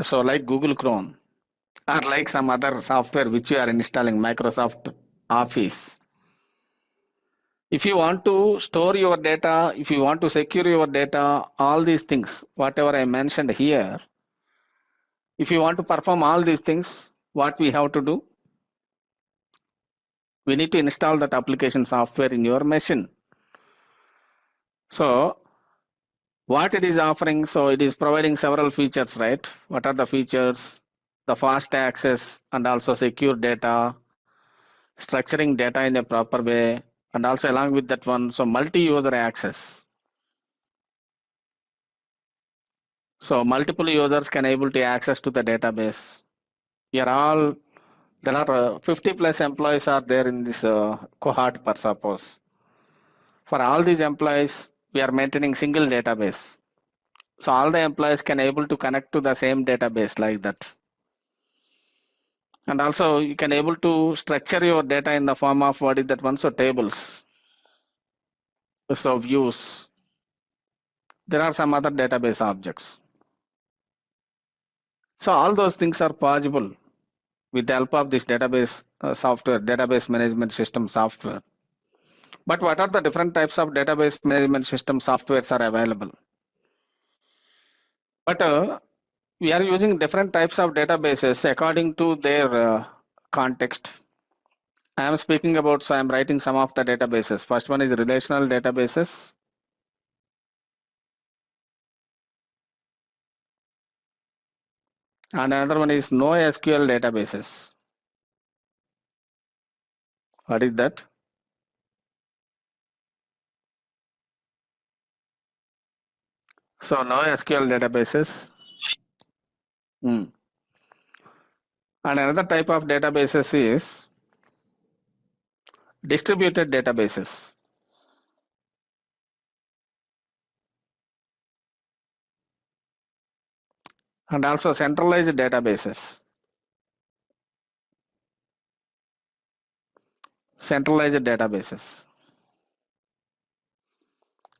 So like Google Chrome or like some other software which you are installing, Microsoft Office. If you want to store your data, if you want to secure your data, all these things, whatever I mentioned here, if you want to perform all these things, what we have to do? We need to install that application software in your machine. So what it is offering, so it is providing several features, right? What are the features? The fast access and also secure data, structuring data in a proper way, and also along with that one, so multi-user access. So multiple users can able to access to the database. Here all, there are 50 plus employees are there in this cohort per suppose. For all these employees, we are maintaining single database. So all the employees can able to connect to the same database like that. And also you can able to structure your data in the form of what is that one? So tables. So views. There are some other database objects. So all those things are possible with the help of this database software, database management system software. But what are the different types of database management system softwares are available? But we are using different types of databases according to their context. I am speaking about, so I am writing some of the databases. First one is relational databases. And another one is NoSQL databases. What is that? So NoSQL databases. And another type of databases is distributed databases. And also centralized databases. Centralized databases.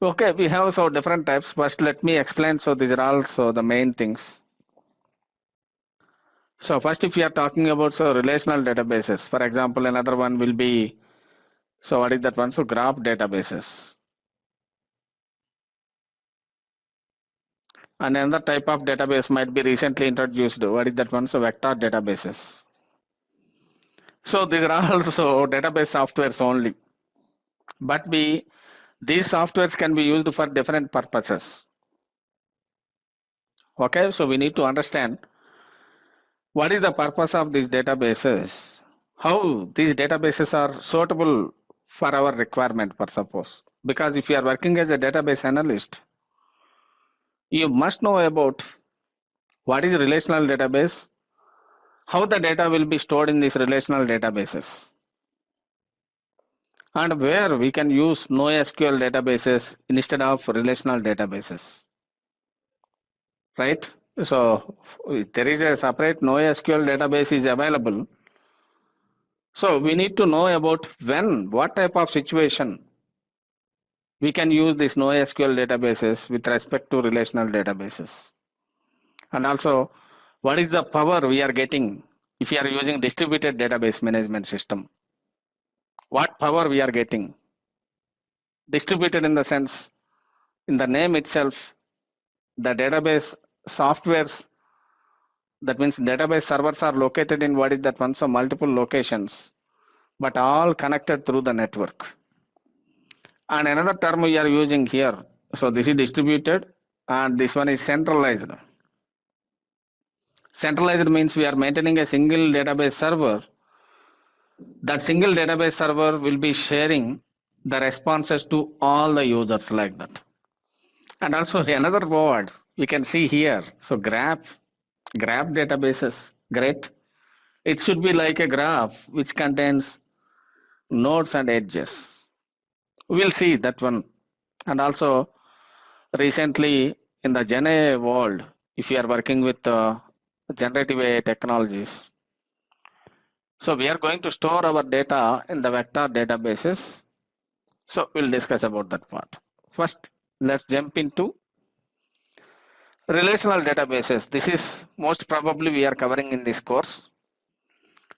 Okay, we have so different types. First, let me explain. So these are also the main things. So first, if you are talking about so relational databases, for example, another one will be, so what is that one? So graph databases. And another type of database might be recently introduced. What is that one? So vector databases. So these are also database softwares only. But these softwares can be used for different purposes. Okay, so we need to understand what is the purpose of these databases, how these databases are suitable for our requirement, for suppose. Because if you are working as a database analyst, you must know about what is a relational database, how the data will be stored in these relational databases, and where we can use NoSQL databases instead of relational databases. Right? So there is a separate NoSQL database is available. So we need to know about what type of situation we can use these NoSQL databases with respect to relational databases. And also, what is the power we are getting if we are using distributed database management system? What power we are getting? Distributed in the sense, in the name itself, the database softwares, that means database servers are located in what is that one? So multiple locations, but all connected through the network. And another term we are using here. So this is distributed and this one is centralized. Centralized means we are maintaining a single database server. That single database server will be sharing the responses to all the users like that. And also another word we can see here. So graph databases, great. It should be like a graph which contains nodes and edges. We'll see that one. And also recently in the Gen AI world, if you are working with generative AI technologies, so we are going to store our data in the vector databases. So we'll discuss about that part. First, let's jump into relational databases. This is most probably we are covering in this course.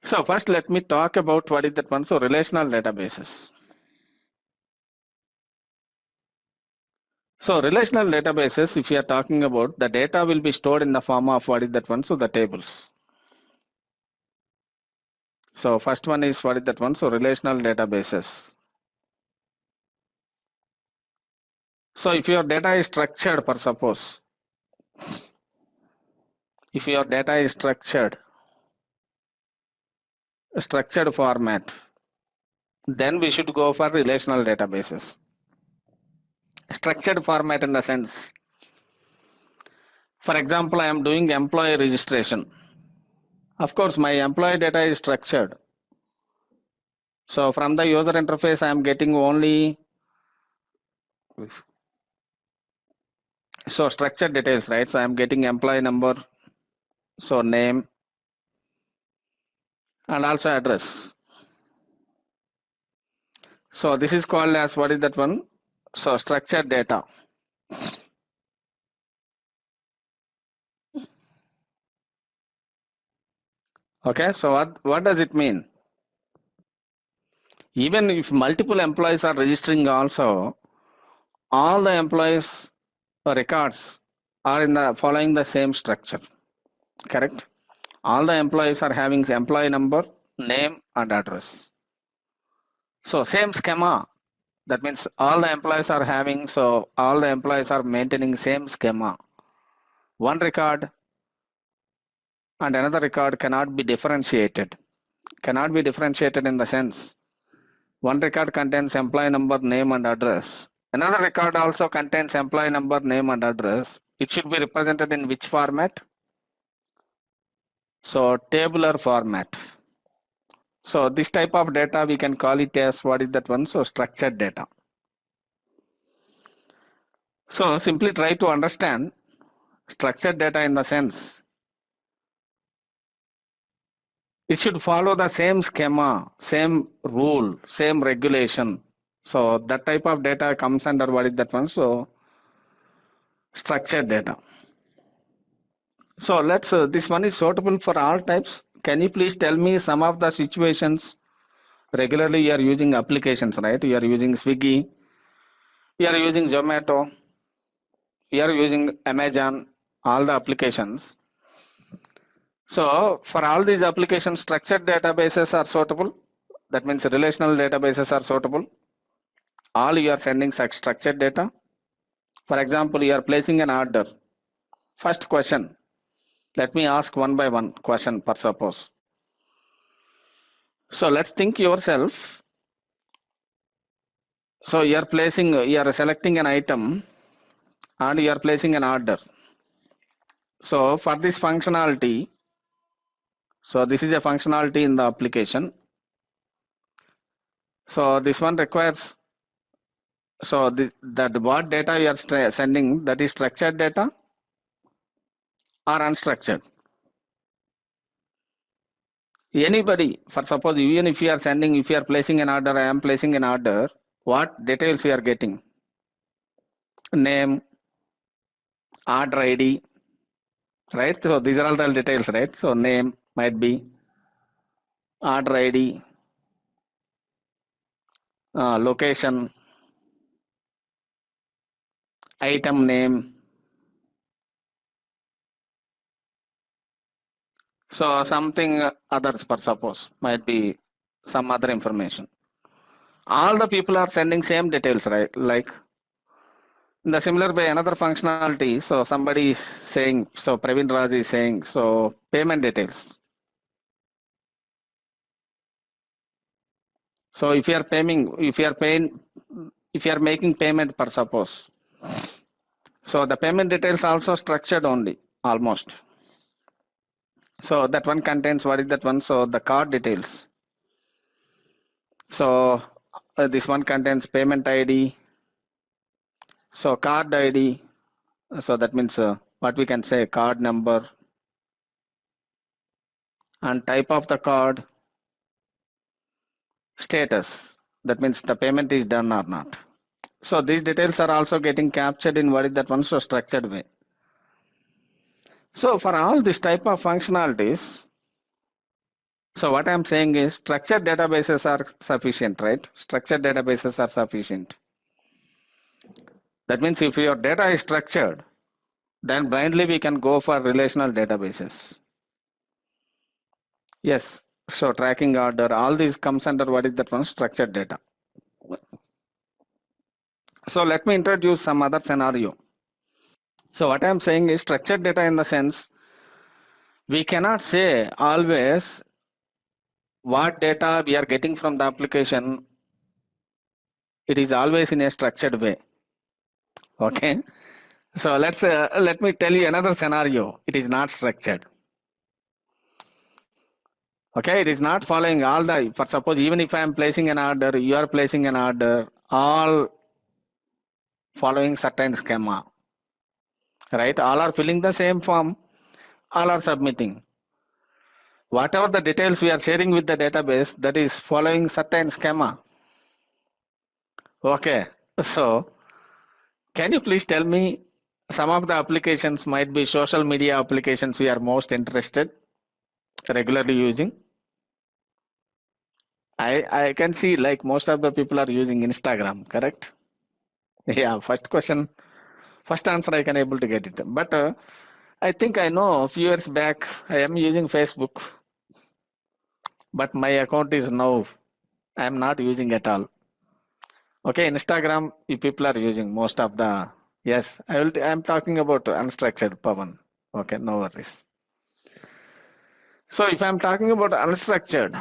So first let me talk about what is that one. So relational databases. So relational databases, if you are talking about, the data will be stored in the form of what is that one? So the tables. So first one is what is that one? So relational databases. So if your data is structured, for suppose, if your data is structured format, then we should go for relational databases. Structured format in the sense, for example, I am doing employee registration. Of course, my employee data is structured. So from the user interface, I am getting only so structured details, right? So I am getting employee number, so name, and also address. So this is called as what is that one? So structured data. Okay, so what does it mean? Even if multiple employees are registering also, all the employees records are in the following the same structure, correct? All the employees are having employee number, name and address. So same schema. That means all the employees are having, so all the employees are maintaining same schema. One record and another record cannot be differentiated. Cannot be differentiated in the sense, one record contains employee number, name and address. Another record also contains employee number, name and address. It should be represented in which format? So tabular format. So this type of data we can call it as what is that one? So structured data. So simply try to understand structured data in the sense, it should follow the same schema, same rule, same regulation. So that type of data comes under what is that one? So structured data. So let's this one is suitable for all types. Can you please tell me some of the situations? Regularly you are using applications, right? You are using Swiggy, you are using Zomato, you are using Amazon, all the applications. So for all these applications, structured databases are suitable. That means relational databases are suitable. All you are sending such structured data. For example, you are placing an order. First question, let me ask one by one question per suppose. So let's think yourself. So you are selecting an item and you are placing an order. So for this functionality, so this is a functionality in the application. So this one requires, so that what data you are sending, that is structured data or unstructured. Anybody, for suppose even if you are sending, if you are placing an order, I am placing an order, what details we are getting? Name, order ID, right? So these are all the details, right? So name might be, order ID, location, item name. So something others per suppose might be some other information. all the people are sending same details, right? Like in the similar way, another functionality. So somebody is saying, so Praveen Raj is saying, so payment details. So if you are making payment per suppose, so the payment details also structured only almost. So that one contains, what is that one? So the card details. So this one contains payment ID. So card ID. So that means what we can say, card number and type of the card, status. That means the payment is done or not. So these details are also getting captured in what is that one? So structured way. So for all this type of functionalities, so what I'm saying is structured databases are sufficient, right? Structured databases are sufficient. That means if your data is structured, then blindly we can go for relational databases. Yes, so tracking order, all these comes under what is that one? Structured data. So let me introduce some other scenario. So what I'm saying is structured data in the sense, we cannot say always what data we are getting from the application, it is always in a structured way. Okay. So let me tell you another scenario. It is not structured. Okay, it is not following all the, for suppose even if I am placing an order, you are placing an order, all following certain schema, right? All are filling the same form, all are submitting. Whatever the details we are sharing with the database, that is following certain schema. Okay, so can you please tell me some of the applications might be social media applications we are most interested regularly using? I can see like most of the people are using Instagram, correct? Yeah, first answer I can able to get it. But I think I know a few years back I am using Facebook, but my account is now I am not using at all. Okay, Instagram people are using most of the, yes, I am talking about unstructured Pavan. Okay, no worries. So if I am talking about unstructured,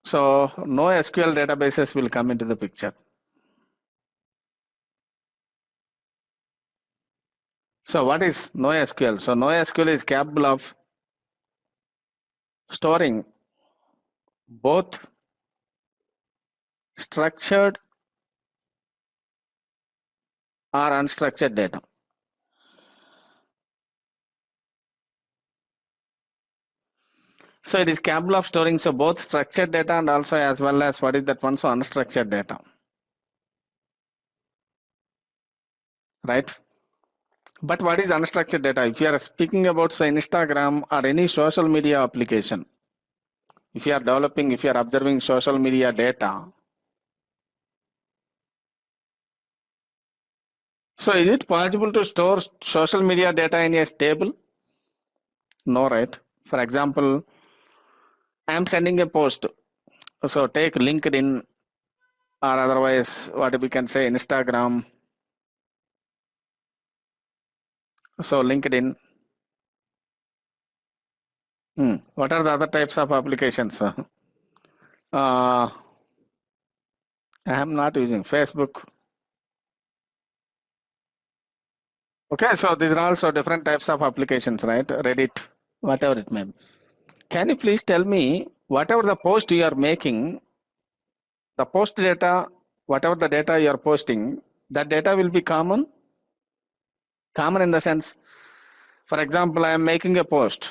so no SQL databases will come into the picture. So what is NoSQL? So NoSQL is capable of storing both structured or unstructured data. So it is capable of storing so both structured data and also as well as what is that one? So unstructured data. Right? But what is unstructured data? If you are speaking about say Instagram or any social media application, if you are developing, if you are observing social media data, so is it possible to store social media data in a table? No, right? For example, I am sending a post. So take LinkedIn or otherwise what we can say Instagram. So LinkedIn. What are the other types of applications? I am not using Facebook. Okay, so these are also different types of applications, right? Reddit, whatever it may be. Can you please tell me whatever the post you are making, the post data, whatever the data you are posting, that data will be common? Common in the sense, for example, I am making a post.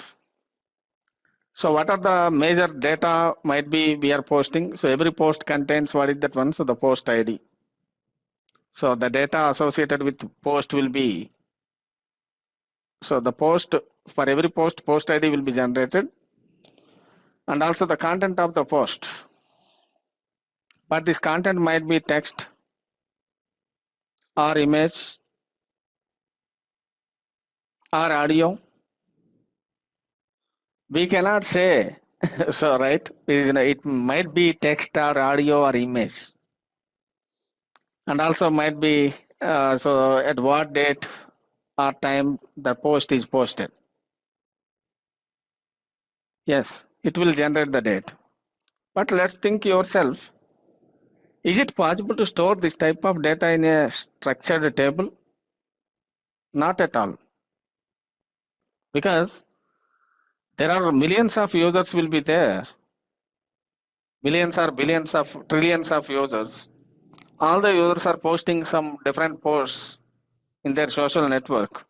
So what are the major data might be we are posting? So every post contains what is that one? So the post ID. So the data associated with post will be, so the post, for every post ID will be generated and also the content of the post. But this content might be text or image or audio. We cannot say So right, it might be text or audio or image, and also might be so at what date or time the post is posted. Yes, it will generate the date. But let's think yourself. Is it possible to store this type of data in a structured table? Not at all, because there are millions of users will be there, millions or billions of trillions of users. All the users are posting some different posts in their social network.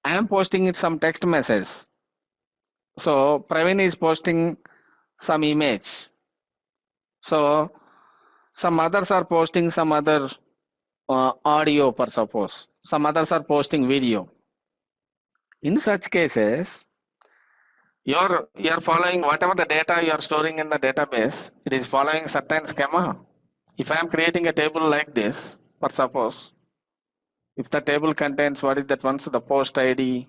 I am posting it some text message. So Praveen is posting some image. So some others are posting some other audio, per suppose. Some others are posting video. In such cases, you're following whatever the data you are storing in the database. It is following certain schema. If I am creating a table like this, for suppose, if the table contains what is that one, so the post ID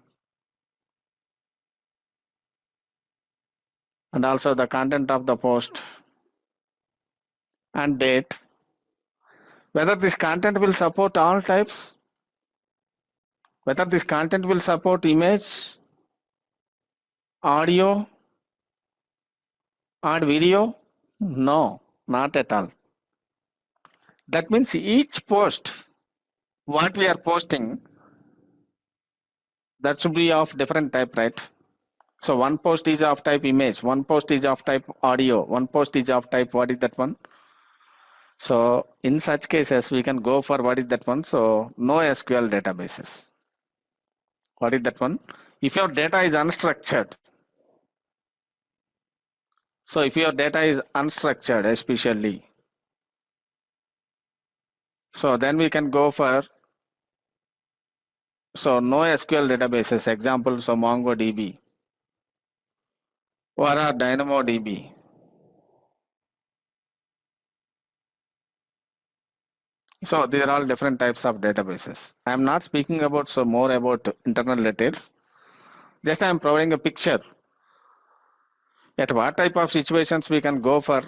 and also the content of the post and date, whether this content will support all types, whether this content will support image, audio, or video, no, not at all. That means each post, what we are posting, that should be of different type, right? So one post is of type image, one post is of type audio, one post is of type what is that one. So in such cases, we can go for what is that one. So no SQL databases. What is that one? If your data is unstructured, so if your data is unstructured, especially, so then we can go for so no SQL databases. Example, so MongoDB or DynamoDB. So these are all different types of databases. I am not speaking about so more about internal details. Just I am providing a picture at what type of situations we can go for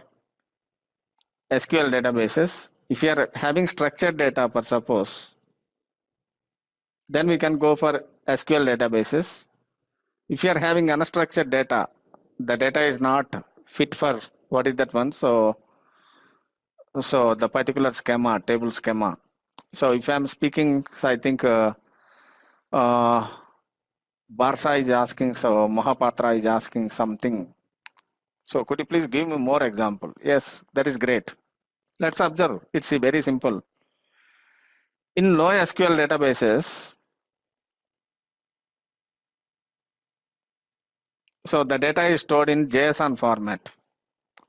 SQL databases. If you are having structured data, per suppose, then we can go for SQL databases. If you are having unstructured data, the data is not fit for what is that one. So the particular schema, table schema. So if I am speaking, so I think Barsa is asking, so Mahapatra is asking something. So could you please give me more example? Yes, that is great. Let's observe. It's very simple. In NoSQL databases, so the data is stored in JSON format.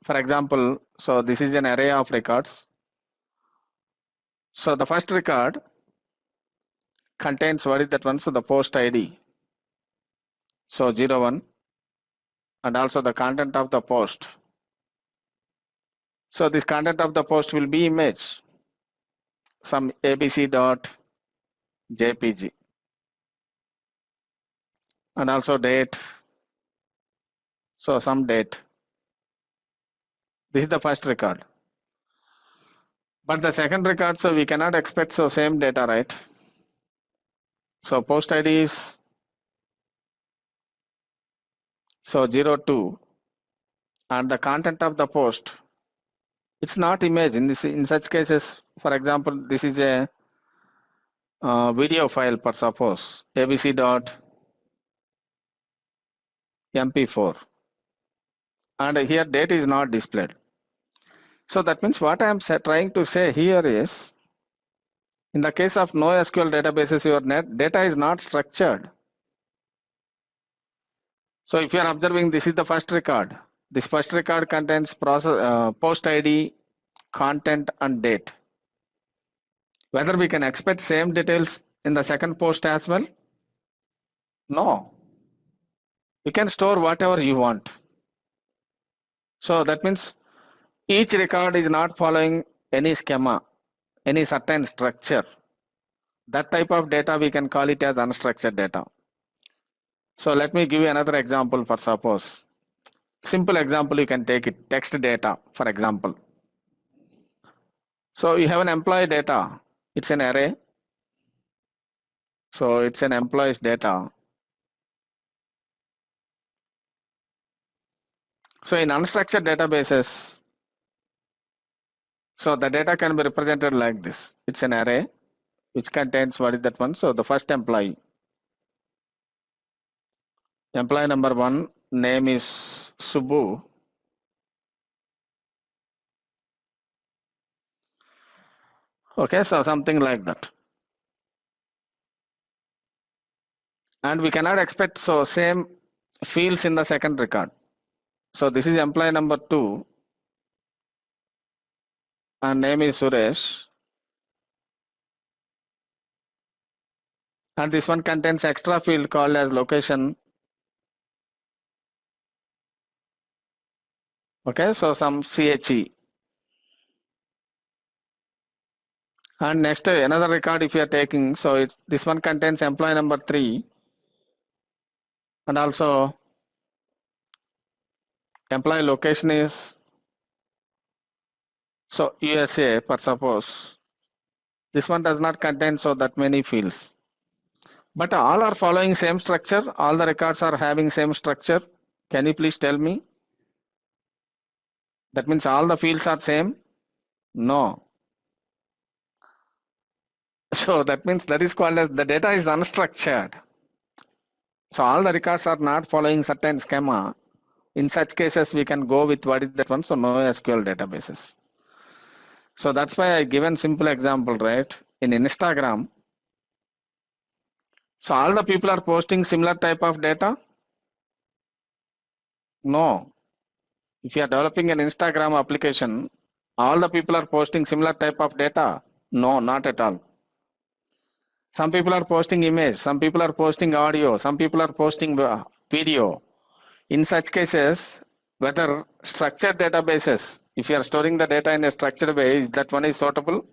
For example, so this is an array of records. So the first record contains what is that one? So the post ID. So 01 and also the content of the post. So this content of the post will be image, some abc.jpg, and also date. So some date. This is the first record. But the second record, so we cannot expect so same data, right? So post ID is so 02 and the content of the post, it's not image. In such cases, for example, this is a video file, per suppose abc.mp4 and here date is not displayed. So that means what I am trying to say here is, in the case of NoSQL databases, your data is not structured. So if you are observing, this is the first record. This first record contains post ID, content and date. Whether we can expect same details in the second post as well? No. You can store whatever you want. So that means each record is not following any schema, any certain structure. That type of data we can call it as unstructured data. So let me give you another example, for suppose. Simple example, you can take it, text data, for example. So you have an employee data, it's an array. So it's an employee's data. So in unstructured databases, so the data can be represented like this. It's an array which contains, what is that one? So the first employee. Employee number 1, name is Subbu. Okay, so something like that. And we cannot expect so same fields in the second record. So this is employee number 2 and name is Suresh. And this one contains extra field called as location. Okay, so some CHE. And next another record if you are taking, so it's this one contains employee number 3 and also employee location is so USA per suppose. This one does not contain so that many fields. But all are following same structure, all the records are having same structure. Can you please tell me? That means all the fields are same? No. So that means that is called as the data is unstructured. So all the records are not following certain schema. In such cases, we can go with what is that one? So NoSQL databases. So that's why I given simple example, right? In Instagram, so all the people are posting similar type of data? No. If you are developing an Instagram application, all the people are posting similar type of data? No, not at all. Some people are posting image, some people are posting audio, some people are posting video. In such cases, whether structured databases, if you are storing the data in a structured way, that one is suitable?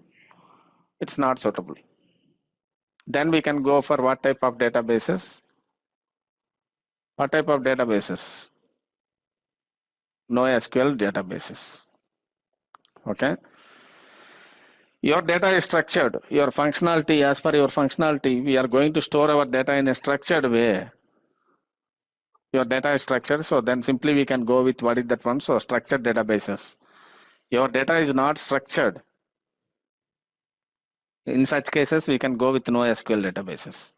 It's not suitable. Then we can go for what type of databases? What type of databases? NoSQL databases. Okay. Your data is structured. Your functionality, as per your functionality, we are going to store our data in a structured way. Your data is structured, so then simply we can go with what is that one? So structured databases. Your data is not structured. In such cases, we can go with NoSQL databases.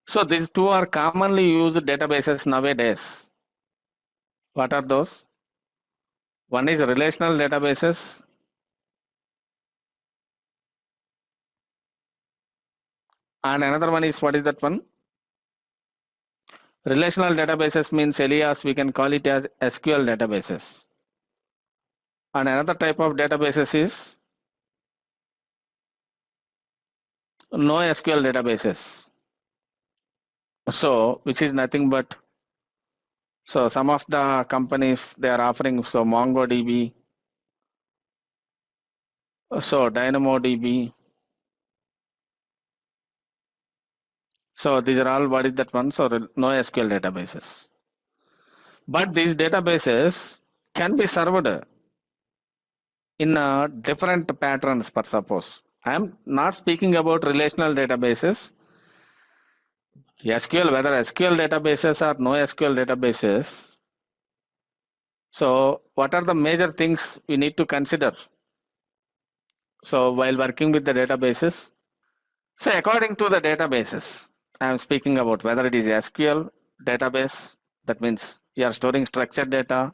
So these two are commonly used databases nowadays. What are those? One is relational databases. And another one is, what is that one? Relational databases means alias, we can call it as SQL databases. And another type of databases is NoSQL databases. So, which is nothing but, so some of the companies, they are offering, so MongoDB, so DynamoDB. So these are all, what is that one? So NoSQL databases. But these databases can be served in different patterns per suppose. I am not speaking about relational databases. SQL, whether SQL databases or NoSQL databases. So what are the major things we need to consider? So while working with the databases, so according to the databases, I am speaking about whether it is SQL database, that means you are storing structured data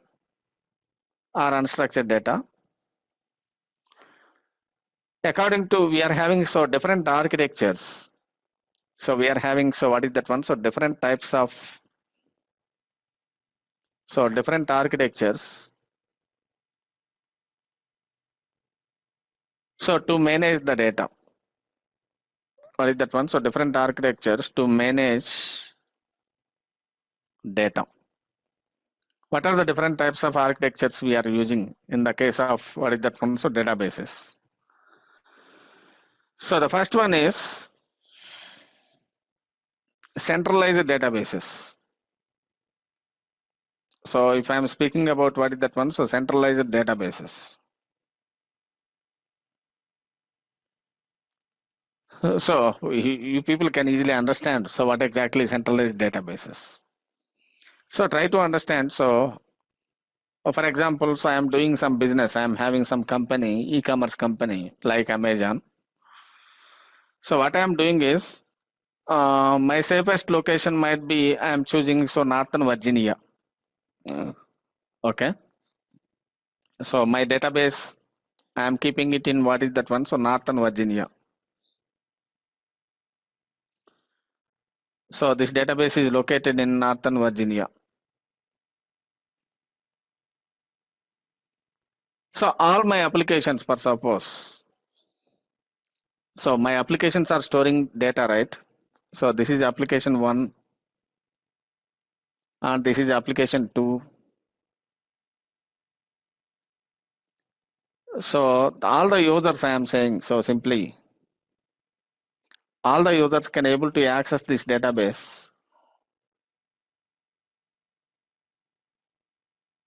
or unstructured data. According to, we are having so different architectures. So we are having, so what is that one? So different types of, so different architectures. So to manage the data, what is that one? So different architectures to manage data. What are the different types of architectures we are using in the case of, what is that one? So databases. So the first one is centralized databases. So if I'm speaking about what is that one, so centralized databases. So you people can easily understand. So what exactly centralized databases? So try to understand. So for example, so I am doing some business. I am having some company, e-commerce company like Amazon. So what I am doing is my safest location might be I am choosing so Northern Virginia. Okay. So my database I am keeping it in what is that one? So Northern Virginia. So this database is located in Northern Virginia. So all my applications, for suppose. So my applications are storing data, right? So this is application 1 and this is application 2. So all the users I am saying, so simply all the users can able to access this database.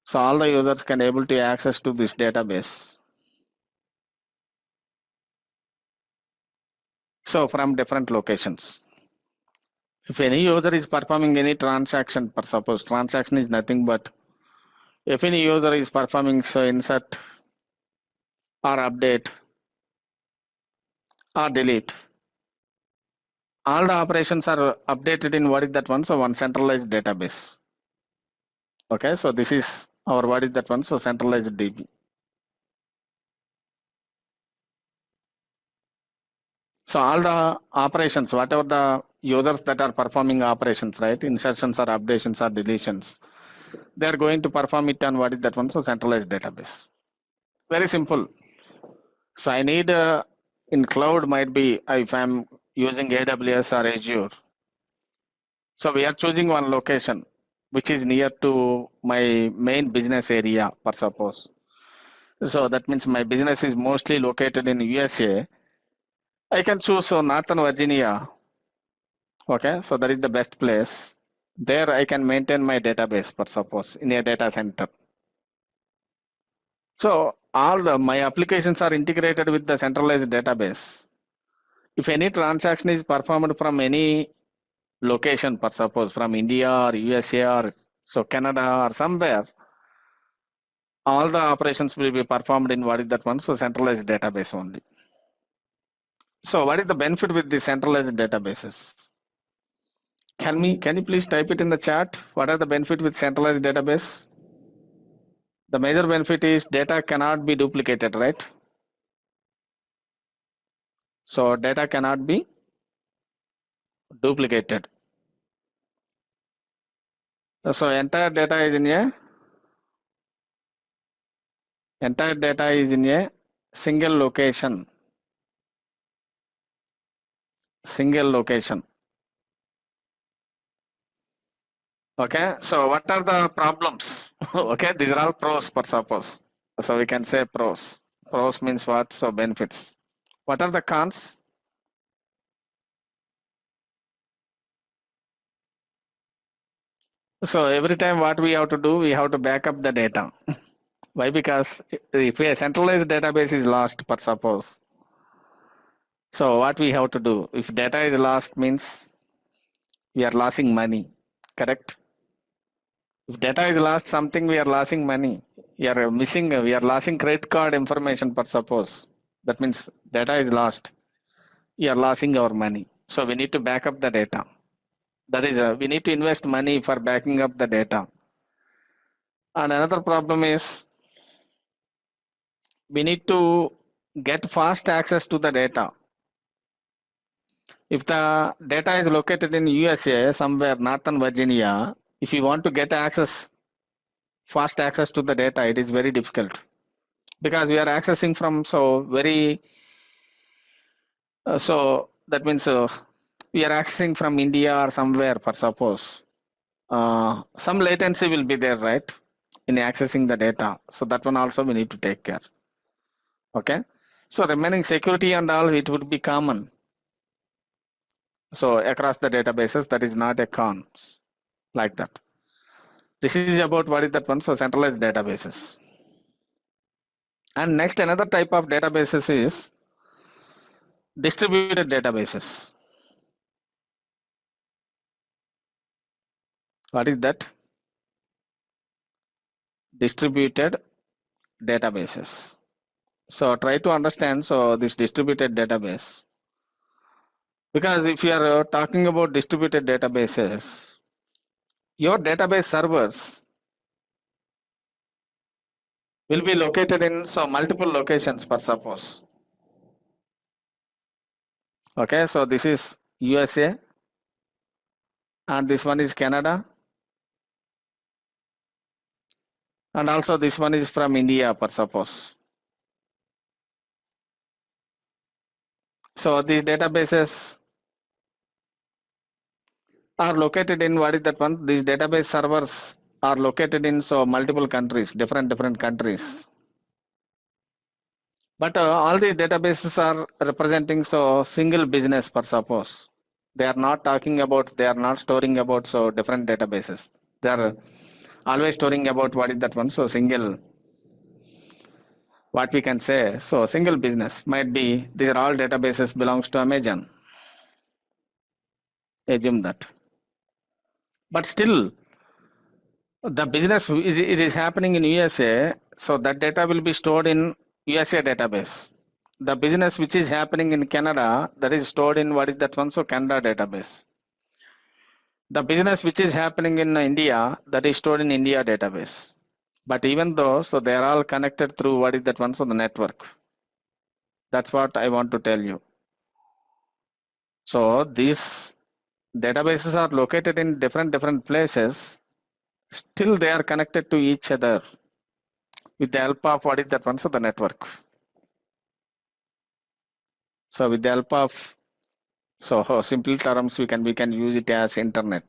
So all the users can able to access to this database. So from different locations. If any user is performing any transaction, for suppose transaction is nothing but if any user is performing so insert or update or delete, all the operations are updated in what is that one? So one centralized database. Okay, so this is our what is that one? So centralized DB. So all the operations, whatever the users that are performing operations, right? Insertions or updations or deletions, they are going to perform it on what is that one? So centralized database. Very simple. So I need in cloud might be if I'm using AWS or Azure. So we are choosing one location which is near to my main business area, for suppose. So that means my business is mostly located in USA. I can choose so Northern Virginia. Okay, so that is the best place. There I can maintain my database, for suppose, in a data center. So all my applications are integrated with the centralized database. If any transaction is performed from any location, for suppose from India or USA or so Canada or somewhere, all the operations will be performed in what is that one? So centralized database only. So what is the benefit with the centralized databases? Can you please type it in the chat? What are the benefit with centralized database? The major benefit is data cannot be duplicated, right? So data cannot be duplicated. So entire data is in a single location. Single location. Okay, so what are the problems? Okay, these are all pros, for suppose. So we can say pros. Pros means what? So benefits. What are the cons? So every time what we have to do, we have to back up the data. Why? Because if a centralized database is lost, for suppose. So what we have to do? If data is lost means we are losing money, correct? If data is lost, something we are losing money. We are losing credit card information, for suppose. That means data is lost. We are losing our money. So we need to back up the data. That is, we need to invest money for backing up the data. And another problem is we need to get fast access to the data. If the data is located in USA, somewhere Northern Virginia, if you want to get fast access to the data, it is very difficult because we are accessing from so that means we are accessing from India or somewhere, for suppose. Some latency will be there, right, in accessing the data. So that one also we need to take care. Okay, so remaining security and all, it would be common. So across the databases, that is not a con like that. This is about what is that one? So centralized databases. And next, another type of databases is distributed databases. What is that? Distributed databases. So try to understand so this distributed database, because if you are talking about distributed databases, your database servers will be located in so multiple locations for suppose. Okay, so this is USA and this one is Canada, and also this one is from India for suppose. So these databases are located in what is that one? These database servers are located in so multiple countries, different countries. But all these databases are representing so single business per suppose. They are not talking about, they are not storing about so different databases. They are always storing about what is that one? So single, what we can say, so single business might be, these are all databases belongs to Amazon. Assume that. But still, the business is, it is happening in USA, so that data will be stored in USA database. The business which is happening in Canada, that is stored in what is that one? So Canada database. The business which is happening in India, that is stored in India database. But even though, so they are all connected through what is that one? So the network. That's what I want to tell you. So these databases are located in different places. Still they are connected to each other with the help of what is that one? So the network. So with the help of, so simple terms, we can use it as internet.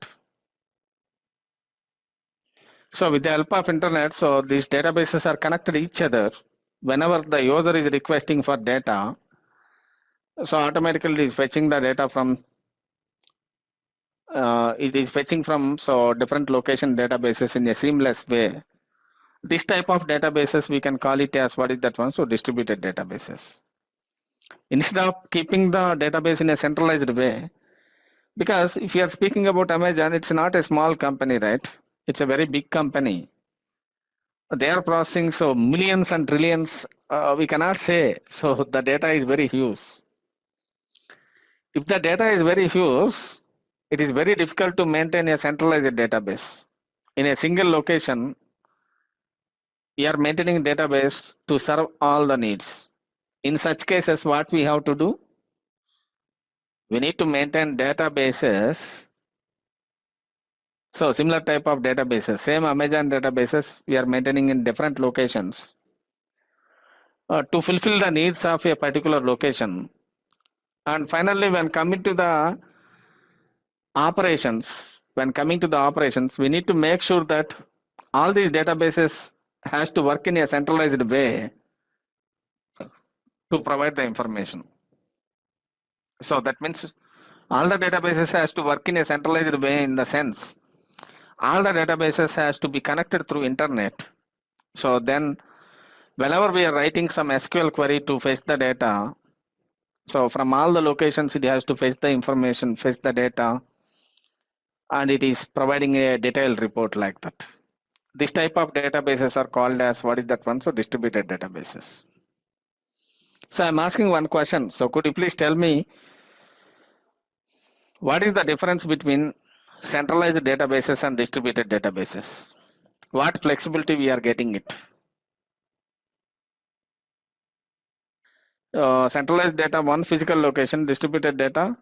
So with the help of internet, so these databases are connected each other. Whenever the user is requesting for data, so automatically it is fetching the data from, it is fetching from so different location databases in a seamless way. This type of databases we can call it as what is that one? So distributed databases. Instead of keeping the database in a centralized way, because if you are speaking about Amazon, it's not a small company, right? It's a very big company. They are processing so millions and trillions, we cannot say. So the data is very huge. If the data is very huge, it is very difficult to maintain a centralized database. In a single location, we are maintaining database to serve all the needs. In such cases, what we have to do? We need to maintain databases. So similar type of databases, same Amazon databases, we are maintaining in different locations to fulfill the needs of a particular location. And finally, when coming to the operations, we need to make sure that all these databases has to work in a centralized way to provide the information. So that means all the databases has to work in a centralized way, in the sense all the databases has to be connected through internet. So then whenever we are writing some SQL query to fetch the data, so from all the locations it has to fetch the information, fetch the data, and it is providing a detailed report like that. This type of databases are called as what is that one? So distributed databases. So I'm asking one question. So could you please tell me what is the difference between centralized databases and distributed databases? What flexibility we are getting it? Centralized data, one physical location, distributed data.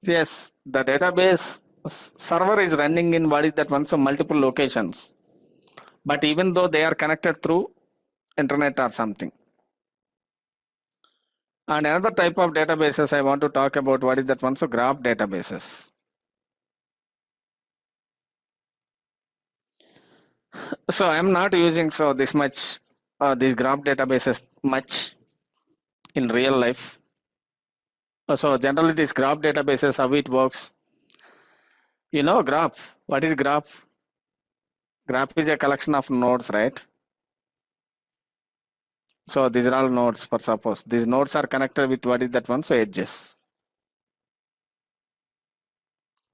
Yes, the database server is running in what is that one? So multiple locations. But even though they are connected through internet or something. And another type of databases I want to talk about, what is that one? So graph databases. So I'm not using so this much these graph databases much in real life. So generally these graph databases, how it works. You know graph. What is graph? Graph is a collection of nodes, right? So these are all nodes, for suppose. These nodes are connected with what is that one? So edges.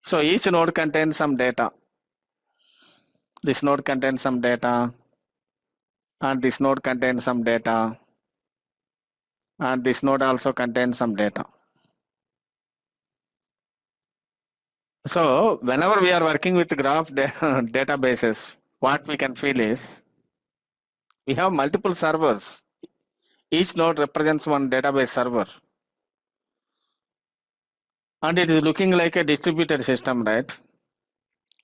So each node contains some data. This node contains some data, and this node contains some data, and this node also contains some data. So whenever we are working with graph databases, what we can feel is we have multiple servers. Each node represents one database server. And it is looking like a distributed system, right?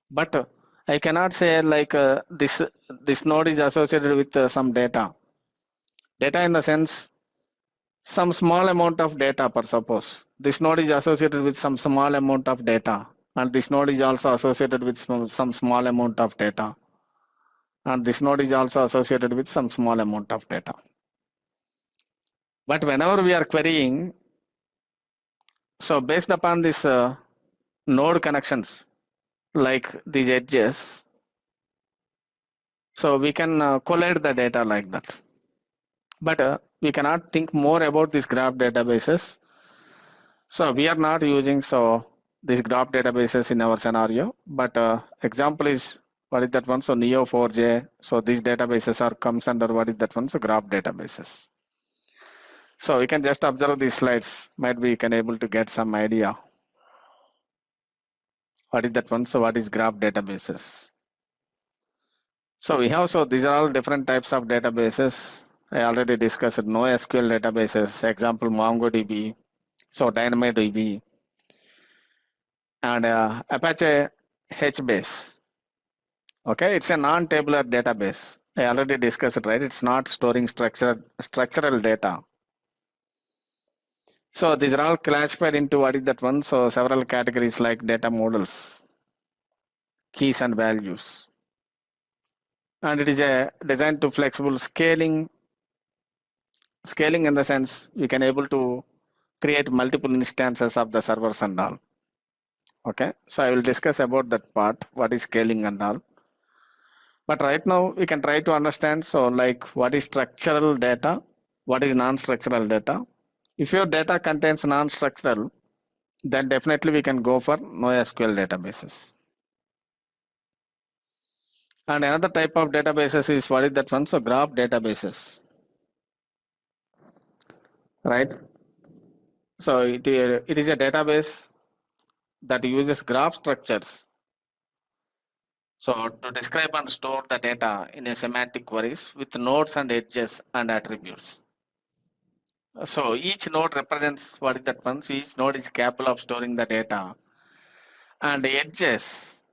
But I cannot say like this node is associated with some data. Data in the sense some small amount of data, per suppose. This node is associated with some small amount of data. And this node is also associated with some small amount of data. And this node is also associated with some small amount of data. But whenever we are querying, so based upon this node connections, like these edges, so we can collate the data like that. But we cannot think more about these graph databases. So we are not using these graph databases in our scenario. But example is what is that one? So Neo4j. So these databases are comes under what is that one? So graph databases. So we can just observe these slides. Might be you can able to get some idea. What is that one? So what is graph databases? So we have these are all different types of databases. I already discussed NoSQL databases. Example MongoDB. So DynamoDB and Apache HBase. Okay, it's a non-tabular database. I already discussed it, right? It's not storing structural data. So these are all classified into what is that one? So several categories like data models, keys and values. And it is designed to flexible scaling. Scaling in the sense we can able to create multiple instances of the servers and all. Okay, so I will discuss about that part, what is scaling and all. But right now we can try to understand, so like what is structural data, what is non-structural data. If your data contains non-structural, then definitely we can go for NoSQL databases. And another type of databases is what is that one? So graph databases, right? So it is a database that uses graph structures. So to describe and store the data in a semantic queries with nodes and edges and attributes. So each node represents what is that one? So each node is capable of storing the data. And the edges,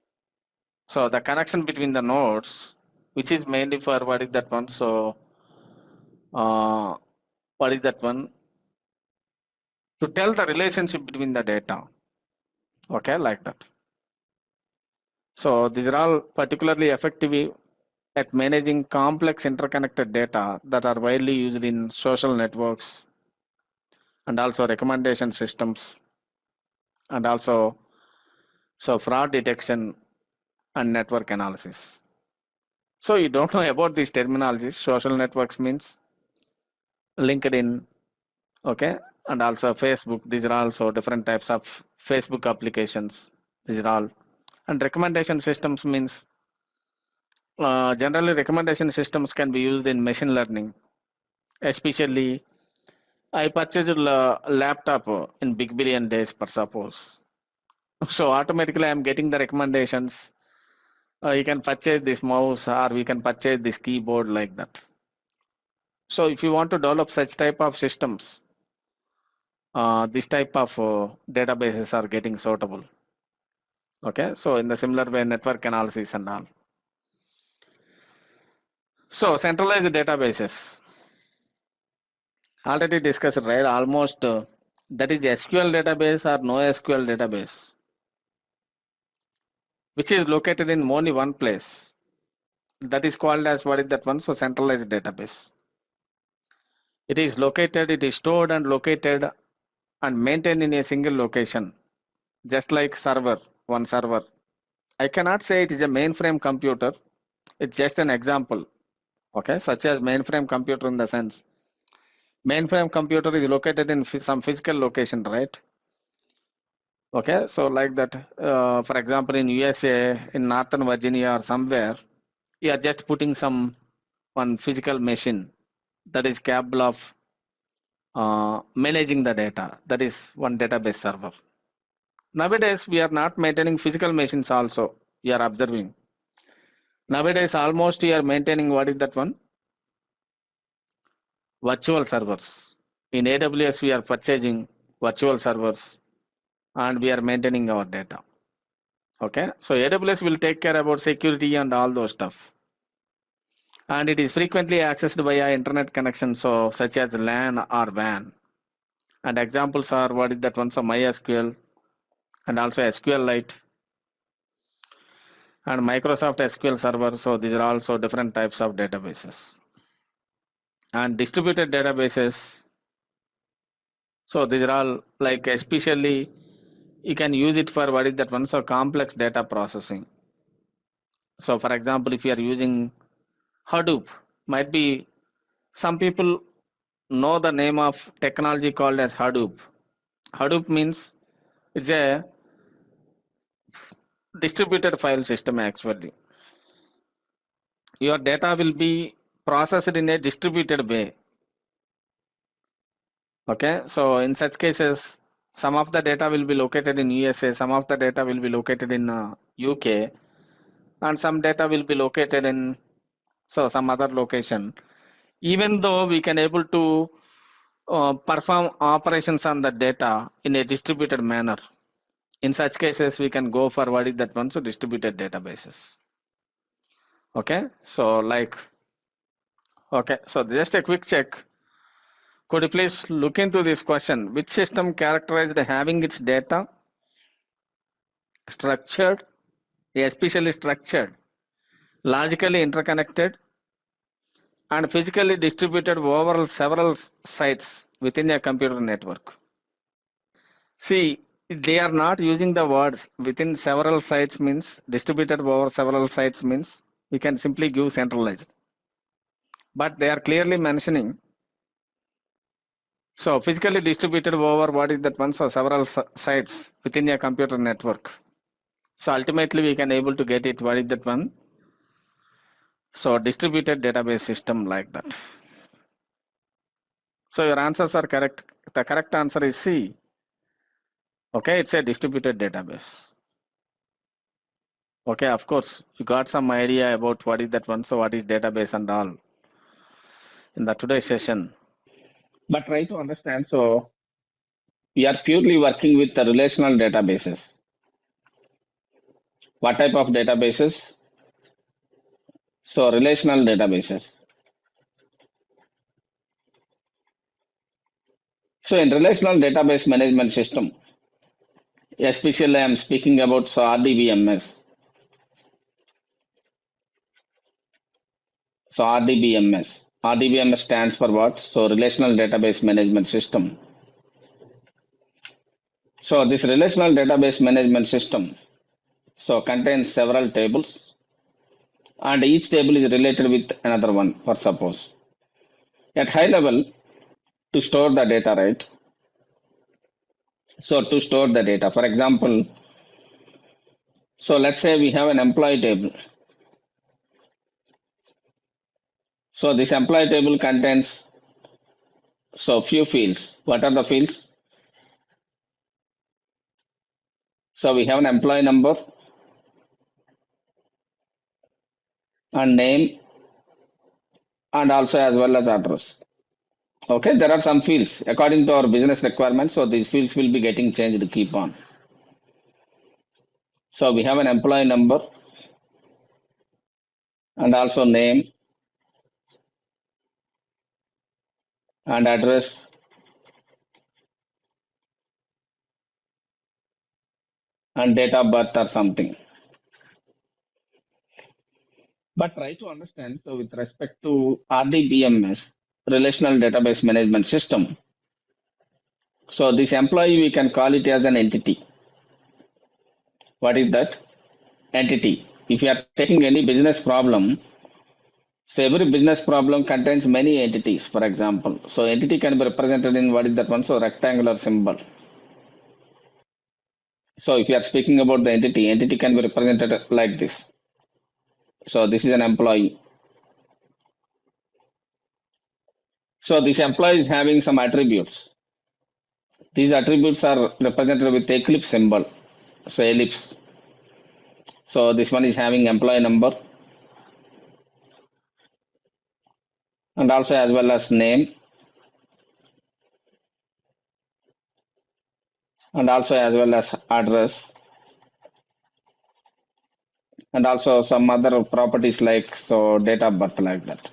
so the connection between the nodes, which is mainly for what is that one? So what is that one? To tell the relationship between the data. Okay, like that. So these are all particularly effective at managing complex interconnected data that are widely used in social networks and also recommendation systems and also fraud detection and network analysis. So you don't know about these terminologies. Social networks means LinkedIn, okay, and also Facebook. These are also different types of Facebook applications. These are all. And recommendation systems means generally recommendation systems can be used in machine learning. Especially, I purchased a laptop in big billion days per suppose. So automatically I'm getting the recommendations. You can purchase this mouse or we can purchase this keyboard like that. So if you want to develop such type of systems, this type of databases are getting suitable. Okay, so in the similar way, network analysis and all. So centralized databases. Already discussed, right? Almost that is SQL database or NoSQL database, which is located in only one place. That is called as what is that one? So centralized database. It is located, it is stored and located and maintained in a single location, just like server, one server. I cannot say it is a mainframe computer, It's just an example. Okay, such as mainframe computer, in the sense mainframe computer is located in some physical location, right? Okay, so like that, for example, in USA, in Northern Virginia or somewhere, you are just putting some one physical machine that is capable of managing the data. That is one database server. Nowadays, we are not maintaining physical machines also. You are observing. Nowadays, almost we are maintaining, what is that one? Virtual servers. In AWS, we are purchasing virtual servers and we are maintaining our data. Okay, so AWS will take care about security and all those stuff. And it is frequently accessed via internet connection, so such as LAN or WAN. And examples are, what is that one? So MySQL and also SQLite and Microsoft SQL Server. So these are also different types of databases. And distributed databases. So these are all, like, especially you can use it for, what is that one? So complex data processing. So for example, if you are using Hadoop, might be some people know the name of technology called as Hadoop. Hadoop means it's a distributed file system actually. Your data will be processed in a distributed way. Okay, so in such cases, some of the data will be located in USA, some of the data will be located in UK, and some data will be located in some other location. Even though we can able to perform operations on the data in a distributed manner, in such cases we can go for, what is that one? So distributed databases. Okay, so like, okay, so just a quick check. Could you please look into this question? Which system characterized having its data structured, especially structured, logically interconnected, and physically distributed over several sites within a computer network? See, they are not using the words within several sites means distributed over several sites means we can simply give centralized. But they are clearly mentioning, so physically distributed over, what is that one? So several sites within a computer network. So ultimately we can able to get it, what is that one? So distributed database system, like that. So your answers are correct. The correct answer is C. Okay, it's a distributed database. Okay, of course, you got some idea about what is that one, so what is database and all in the today's session. But try to understand, so we are purely working with the relational databases. What type of databases? So relational databases. So in relational database management system, especially I am speaking about RDBMS. So RDBMS. RDBMS stands for what? So relational database management system. So this relational database management system contains several tables, and each table is related with another one, for suppose. At high level, to store the data, right? So to store the data, for example, so let's say we have an employee table. So this employee table contains few fields. What are the fields? So we have an employee number and name and also as well as address. Okay, there are some fields according to our business requirements. So these fields will be getting changed to keep on. So we have an employee number and also name and address and date of birth or something. But try to understand, so with respect to RDBMS, relational database management system, so this employee, we can call it as an entity. What is that? Entity. If you are taking any business problem, So every business problem contains many entities, for example. So entity can be represented in what is that one? So rectangular symbol. So if you are speaking about the entity can be represented like this. So this is an employee. So this employee is having some attributes. These attributes are represented with eclipse symbol. So ellipse. So this one is having employee number and also as well as name and also as well as address and also some other properties like so date of birth like that.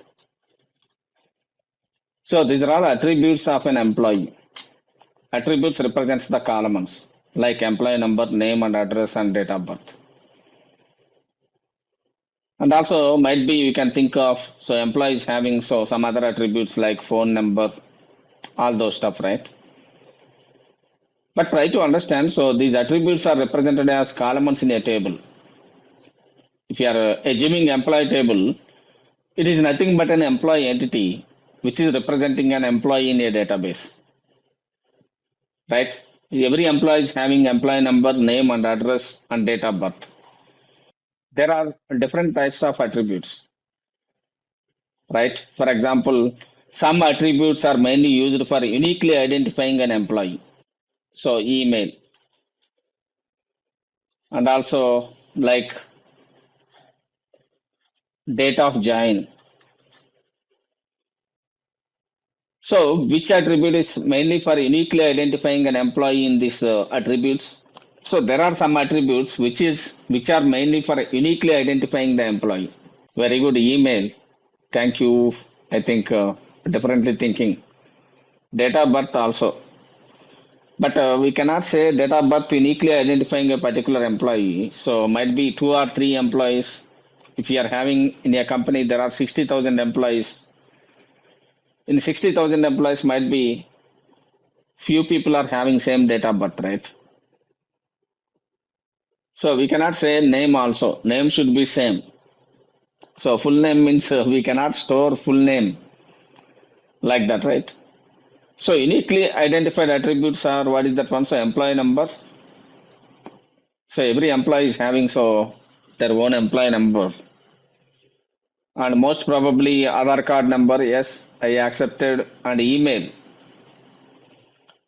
So these are all attributes of an employee. Attributes represents the columns like employee number, name and address and date of birth. And also might be you can think of so employees having so some other attributes like phone number, all those stuff, right? But try to understand so these attributes are represented as columns in a table. If you are assuming employee table, it is nothing but an employee entity which is representing an employee in a database. Right? Every employee is having employee number, name and address and date of birth. There are different types of attributes. Right? For example, some attributes are mainly used for uniquely identifying an employee. So email. And also like date of join. So which attribute is mainly for uniquely identifying an employee in these attributes? So there are some attributes which are mainly for uniquely identifying the employee. Very good. Email. Thank you. I think differently thinking. Date of birth also. But we cannot say date of birth uniquely identifying a particular employee. So might be 2 or 3 employees. If you are having in a company there are 60,000 employees. In 60,000 employees might be few people are having same date of birth, right? So we cannot say name also. Name should be same. So full name means we cannot store full name like that, right? So uniquely identified attributes are what is that one? So employee numbers. So every employee is having so their own employee number. And most probably Aadhaar card number, yes, I accepted, and email.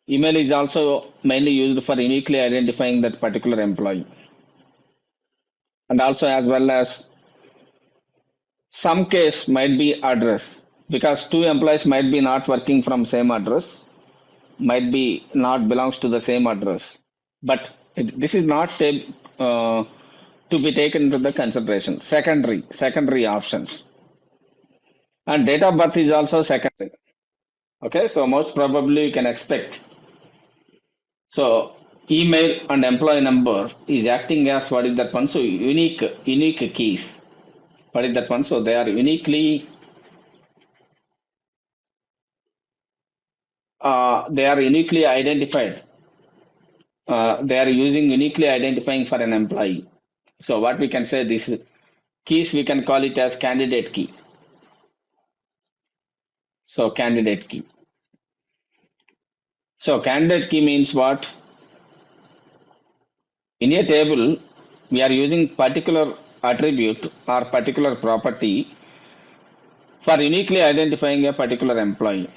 Email is also mainly used for uniquely identifying that particular employee. And also as well as some case might be address because 2 employees might be not working from same address, might be not belongs to the same address. But this is not to be taken into the consideration. Secondary options. And date of birth is also secondary. Okay, so most probably you can expect. So email and employee number is acting as what is that one? So unique keys. What is that one? So they are uniquely identified. They are using uniquely identifying for an employee. So what we can say, these keys we can call it as candidate key. So candidate key. So candidate key means what? In a table, we are using particular attribute or particular property for uniquely identifying a particular employee.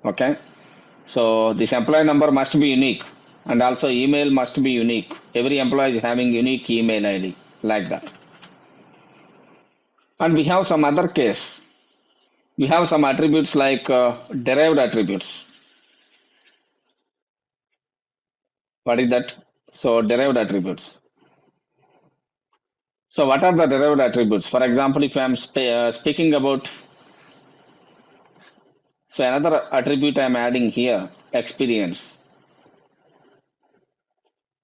Okay. So this employee number must be unique and also email must be unique. Every employee is having unique email ID like that. And we have some other case. We have some attributes like derived attributes. What is that? So derived attributes. So what are the derived attributes? For example, if I am speaking about, so another attribute I am adding here, experience.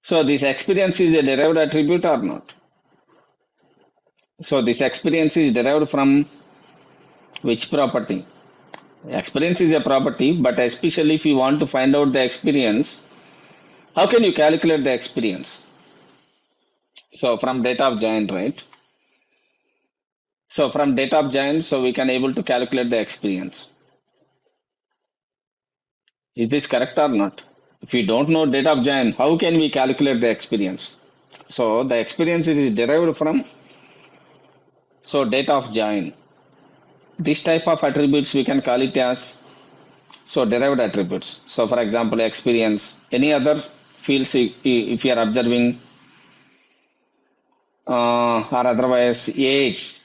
So this experience is a derived attribute or not? So this experience is derived from which property? Experience is a property, but especially if you want to find out the experience, how can you calculate the experience? So from date of join, right? So from data of giant, so we can able to calculate the experience. Is this correct or not? If we don't know data of giant, how can we calculate the experience? So the experience is derived from data of giant. This type of attributes we can call it as derived attributes. So for example, experience, any other fields if you are observing or otherwise age.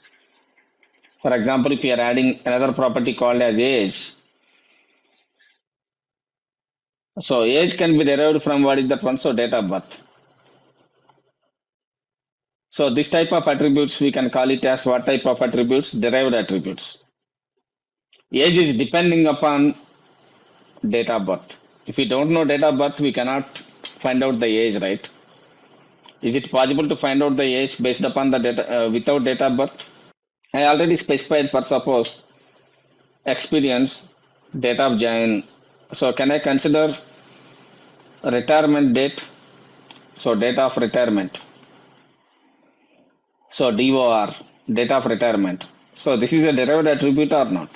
For example, if you are adding another property called as age, so age can be derived from what is that one? So date of birth. So this type of attributes we can call it as what type of attributes? Derived attributes. Age is depending upon date of birth. If we don't know date of birth, we cannot find out the age, right? Is it possible to find out the age based upon the data without date of birth? I already specified for suppose experience, date of join. So can I consider retirement date? So date of retirement. So DOR, date of retirement. So this is a derived attribute or not?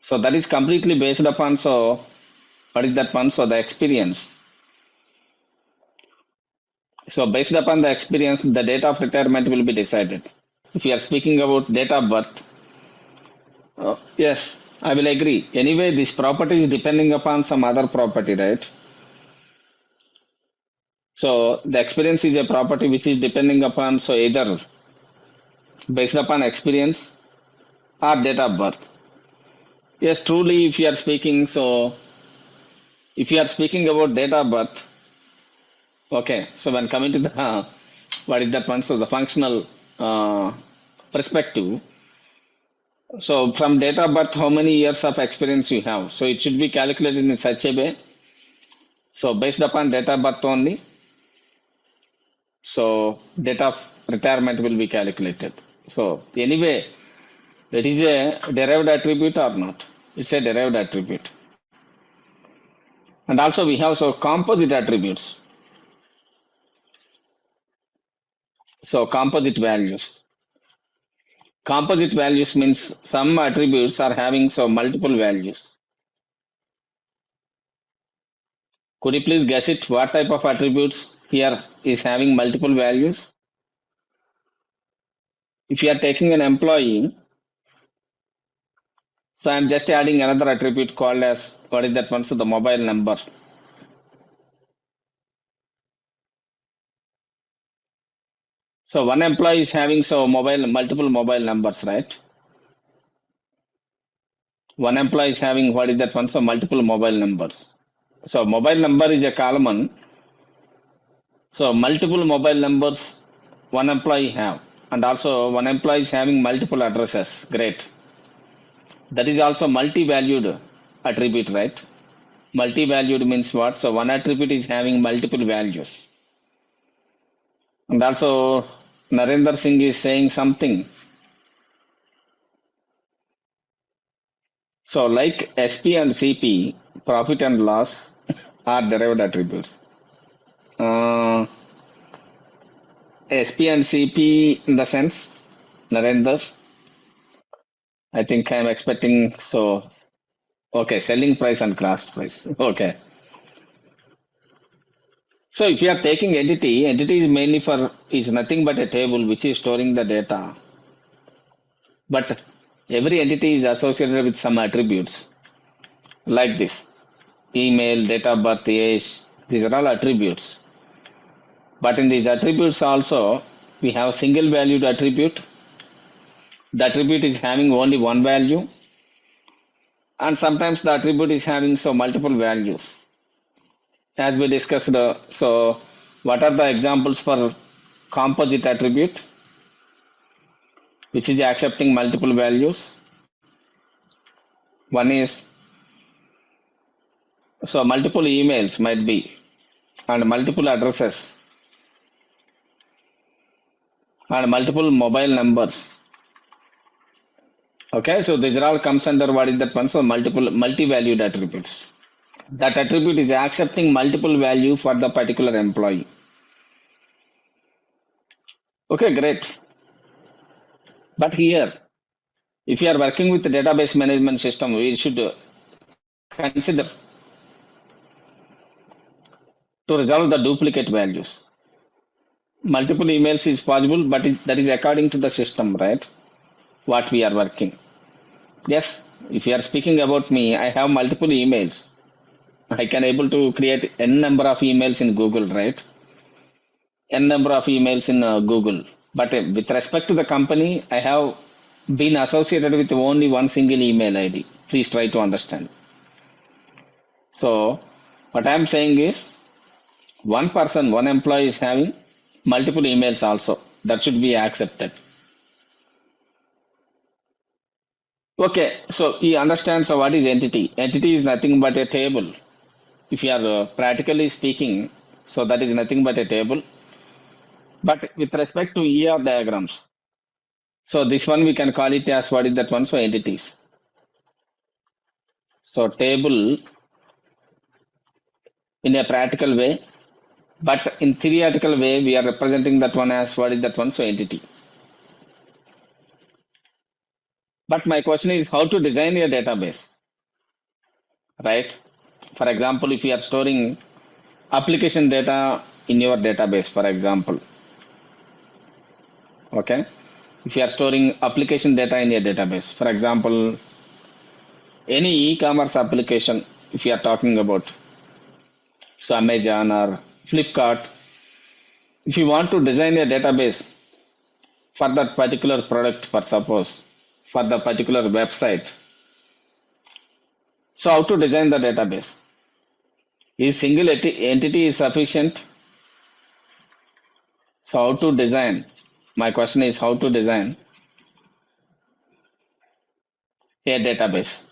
So that is completely based upon, so what is that one? So the experience. So based upon the experience, the date of retirement will be decided. If you are speaking about date of birth, yes, I will agree. Anyway, this property is depending upon some other property, right? So the experience is a property which is depending upon, so either based upon experience or date of birth. Yes, truly, if you are speaking, so if you are speaking about date of birth, okay, so when coming to the, what is that one? So the functional perspective. So from date of birth, how many years of experience you have? So it should be calculated in such a way. So based upon date of birth only, so date of retirement will be calculated. So anyway, it is a derived attribute or not? It's a derived attribute. And also we have so composite attributes. So composite values. Composite values means some attributes are having so multiple values. Could you please guess it? What type of attributes here is having multiple values? If you are taking an employee, so I'm just adding another attribute called as, what is that one? So the mobile number. So one employee is having so multiple mobile numbers, right? One employee is having, what is that one? So multiple mobile numbers. So mobile number is a column. So multiple mobile numbers one employee have, and also one employee is having multiple addresses. Great. That is also multi-valued attribute, right? Multi-valued means what? So one attribute is having multiple values. And also Narendra Singh is saying something. So like SP and CP, profit and loss are derived attributes. SP and CP in the sense, Narendra, I think I'm expecting, so, okay, selling price and cost price. Okay. So if you are taking entity is mainly is nothing but a table which is storing the data. But every entity is associated with some attributes like this. Email, date of birth, age, these are all attributes. But in these attributes also, we have single valued attribute. The attribute is having only one value. And sometimes the attribute is having so multiple values. As we discussed, so what are the examples for composite attribute, which is accepting multiple values? One is, so multiple emails might be, and multiple addresses, and multiple mobile numbers. Okay, so these are all comes under what is that one? So multi-valued attributes. That attribute is accepting multiple value for the particular employee. Okay, great. But here, if you are working with the database management system, we should consider to resolve the duplicate values. Multiple emails is possible, but that is according to the system, right? What we are working. Yes, if you are speaking about me, I have multiple emails. I can able to create n number of emails in Google, right? N number of emails in Google. But with respect to the company, I have been associated with only one single email ID. Please try to understand. So what I am saying is one person, one employee is having multiple emails also. That should be accepted. Okay, so you understand. So what is entity? Entity is nothing but a table. If you are practically speaking, so that is nothing but a table. But with respect to ER diagrams, so this one we can call it as what is that one? So entities. So table in a practical way, but in theoretical way, we are representing that one as what is that one? So entity. But my question is how to design a database, right? For example, if you are storing application data in your database, for example, okay? If you are storing application data in a database, for example, any e-commerce application, if you are talking about so Amazon or Flipkart, if you want to design a database for that particular product, for suppose, for the particular website, so how to design the database? Is single entity is sufficient? So how to design? My question is how to design a database.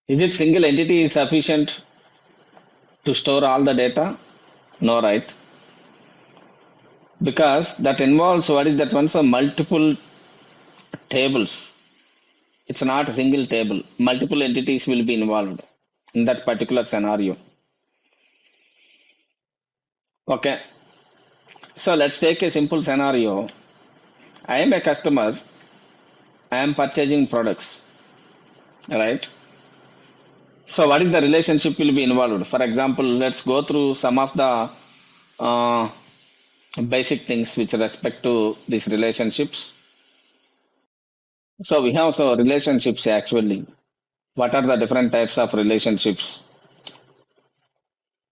Is it single entity is sufficient to store all the data? No, right? Because that involves what is that one? So multiple tables. It's not a single table. Multiple entities will be involved in that particular scenario. Okay. So let's take a simple scenario. I am a customer. I am purchasing products. Right? So what is the relationship will be involved? For example, let's go through some of the basic things with respect to these relationships. So we have so relationships actually. What are the different types of relationships?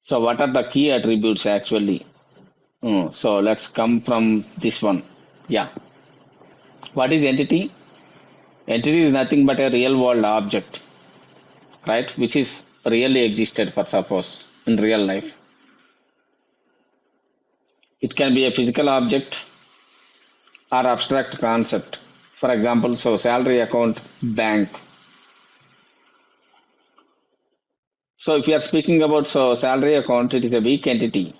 So what are the key attributes actually? So let's come from this one. Yeah. What is entity? Entity is nothing but a real world object, right? Which is really existed for suppose in real life. It can be a physical object or abstract concept. For example, so salary account, bank. So if you are speaking about so salary account, it is a weak entity.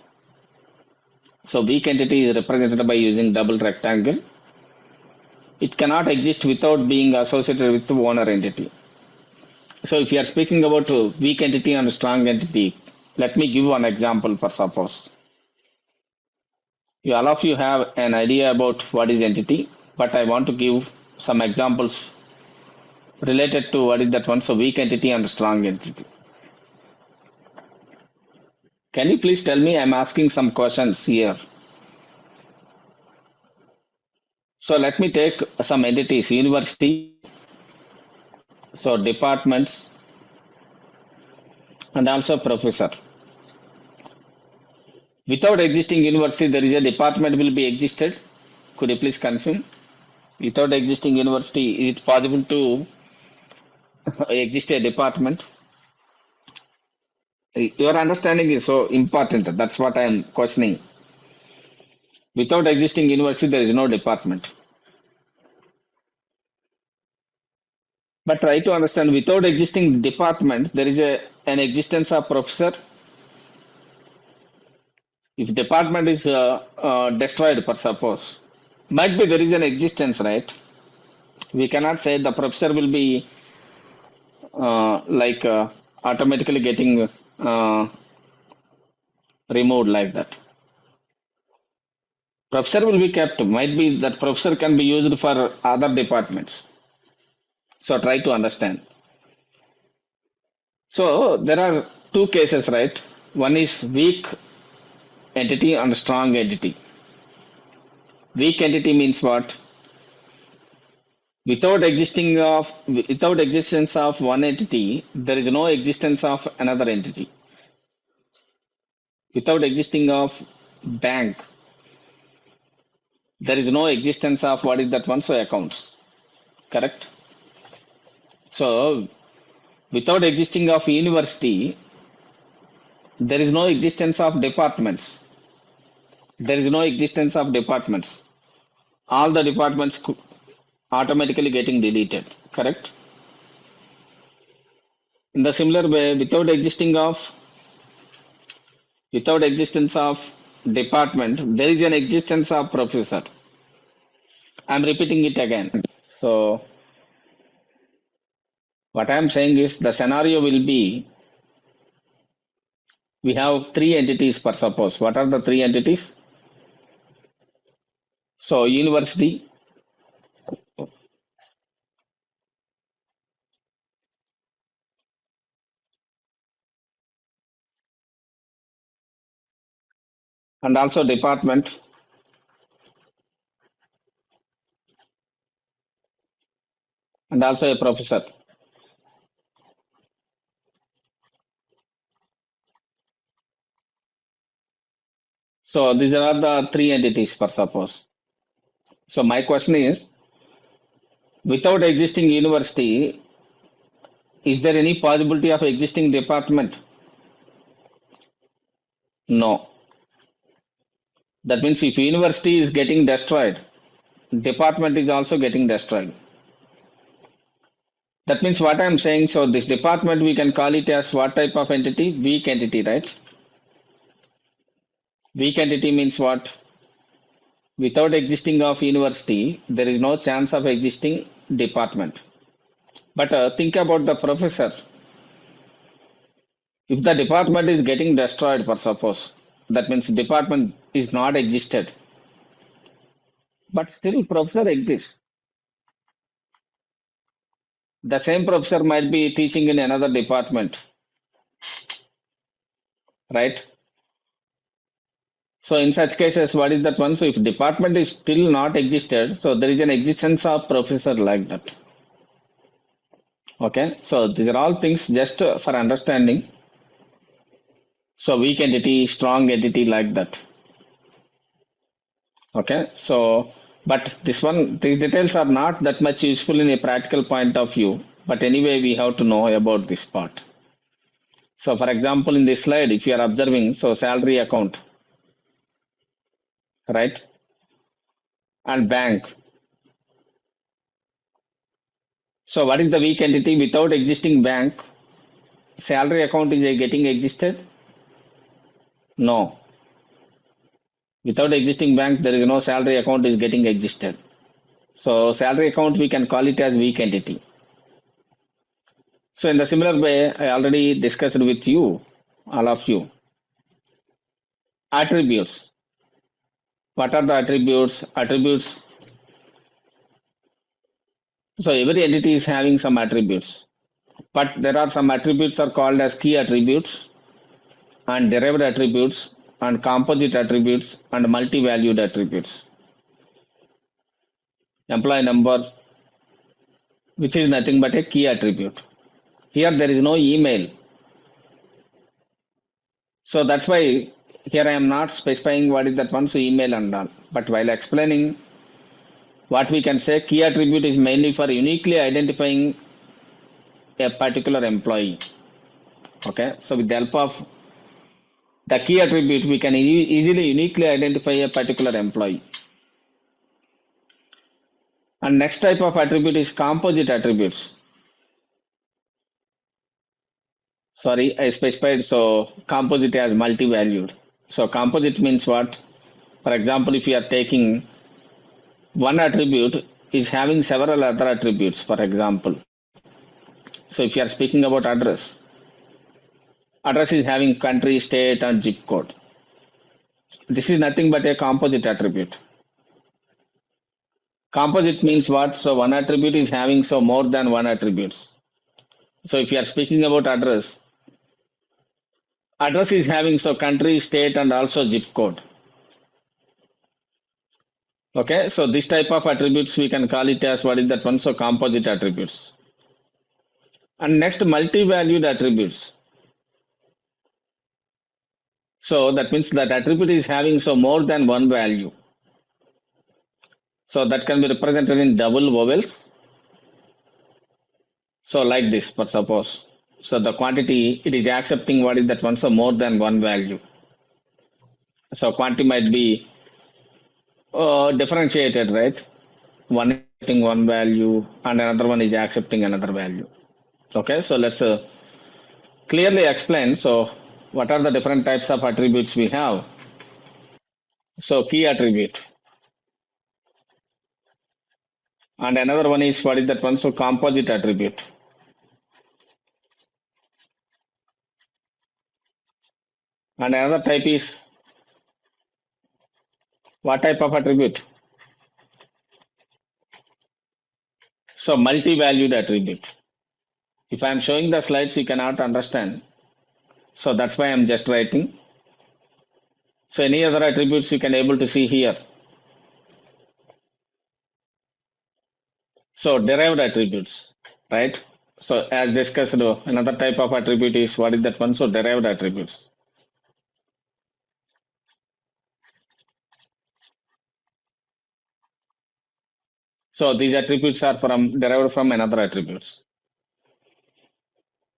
So weak entity is represented by using double rectangle. It cannot exist without being associated with the owner entity. So if you are speaking about a weak entity and strong entity, let me give one example for suppose. All of you have an idea about what is entity, but I want to give some examples related to what is that one, so weak entity and strong entity. Can you please tell me? I'm asking some questions here. So let me take some entities, university, so departments, and also professor. Without existing university, there is a department will be existed. Could you please confirm? Without existing university, is it possible to exist a department? Your understanding is so important. That's what I am questioning. Without existing university, there is no department. But try to understand, without existing department, there is an existence of professor. If department is destroyed, for suppose, might be there is an existence, right? We cannot say the professor will be automatically getting removed like that. Professor will be kept. Might be that professor can be used for other departments. So try to understand. So there are two cases, right? One is weak entity and strong entity. Weak entity means what? Without existence of one entity, there is no existence of another entity. Without existing of bank, there is no existence of what is that one? So accounts. Correct? So without existing of university, there is no existence of departments. There is no existence of departments. All the departments automatically getting deleted. Correct? In the similar way, without existence of department, there is an existence of professor. I'm repeating it again. So what I'm saying is the scenario will be, we have three entities per suppose. What are the three entities? So university, and also department, and also a professor. So these are the three entities per suppose. So my question is, without existing university, is there any possibility of existing department? No. That means if university is getting destroyed, department is also getting destroyed. That means what I'm saying, so this department we can call it as what type of entity? Weak entity, right? Weak entity means what? Without existing of university, there is no chance of existing department. But think about the professor. If the department is getting destroyed, for suppose, that means department is not existed, but still professor exists. The same professor might be teaching in another department, right? So in such cases, what is that one? So if department is still not existed, so there is an existence of professor like that. Okay, so these are all things just for understanding. So weak entity, strong entity like that. Okay, so but these details are not that much useful in a practical point of view. But anyway, we have to know about this part. So for example, in this slide, if you are observing, so salary account, right? And bank. So what is the weak entity? Without existing bank, salary account is getting existed? No. Without existing bank, there is no salary account is getting existed. So salary account, we can call it as weak entity. So in the similar way, I already discussed with you, all of you. Attributes. What are the attributes? Attributes. So every entity is having some attributes, but there are some attributes are called as key attributes and derived attributes and composite attributes and multi-valued attributes. Employee number, which is nothing but a key attribute. Here there is no email. So that's why here I am not specifying what is that one, so email and all. But while explaining, what we can say, key attribute is mainly for uniquely identifying a particular employee. Okay, so with the help of the key attribute, we can easily uniquely identify a particular employee. And next type of attribute is composite attributes. Sorry, I specified, so composite as multi-valued. So composite means what? For example, if you are taking one attribute is having several other attributes, for example. So if you are speaking about address, address is having country, state, and zip code. This is nothing but a composite attribute. Composite means what? So one attribute is having so more than one attributes. So if you are speaking about address, address is having so country, state, and also zip code. Okay, so this type of attributes we can call it as what is that one? So composite attributes. And next, multi-valued attributes. So that means that attribute is having so more than one value. So that can be represented in double vowels. So like this, for suppose. So the quantity, it is accepting what is that one? So more than one value. So quantity might be differentiated, right? One is accepting one value and another one is accepting another value. Okay, so let's clearly explain. So what are the different types of attributes we have? So key attribute. And another one is what is that one? So composite attribute. And another type is what type of attribute? So multi-valued attribute. If I am showing the slides, you cannot understand. So that's why I'm just writing. So any other attributes you can able to see here. So derived attributes, right? So as discussed, another type of attribute is what is that one? So derived attributes. So these attributes are derived from another attributes.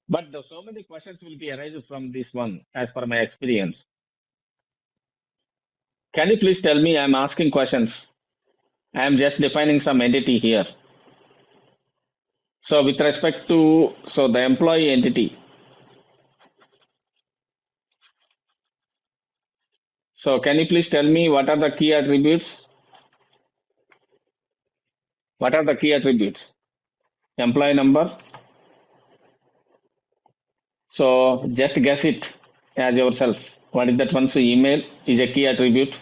But so many questions will be arising from this one, as per my experience. Can you please tell me? I'm asking questions. I'm just defining some entity here. So with respect to the employee entity. So can you please tell me what are the key attributes? What are the key attributes? Employee number. So just guess it as yourself. What is that one? So email is a key attribute.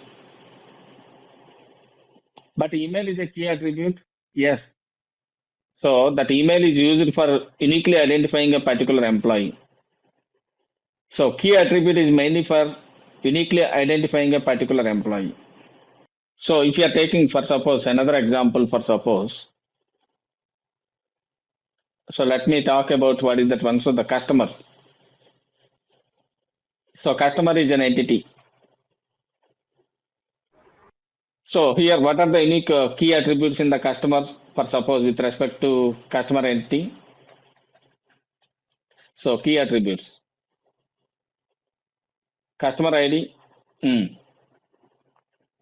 But email is a key attribute? Yes. So that email is used for uniquely identifying a particular employee. So key attribute is mainly for uniquely identifying a particular employee. So if you are taking for suppose another example for suppose. So let me talk about what is that one. So the customer. So customer is an entity. So here, what are the unique key attributes in the customer for suppose with respect to customer entity? So key attributes. Customer ID.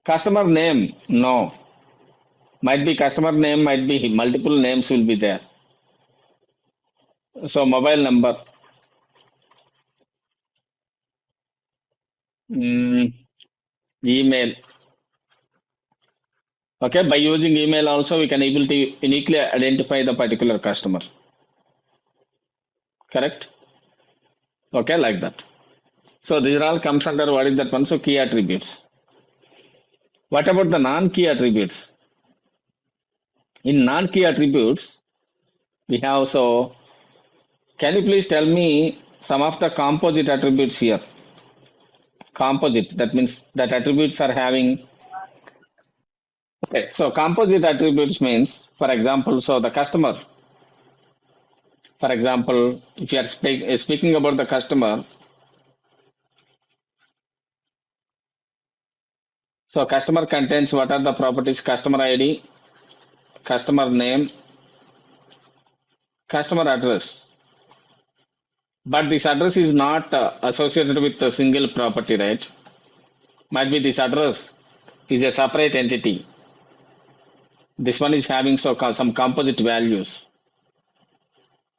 Customer name. No. Might be customer name, might be multiple names will be there. So mobile number. Email. Okay, by using email also we can able to uniquely identify the particular customer. Correct? Okay, like that. So these all comes under what is that one? So key attributes. What about the non-key attributes? In non-key attributes, we have can you please tell me some of the composite attributes here? Composite, that means that attributes are having. Okay, so composite attributes means, for example, so the customer. For example, if you are speaking about the customer, so customer contains what are the properties? Customer ID, customer name, customer address. But this address is not associated with a single property, right? Might be this address is a separate entity. This one is having some composite values.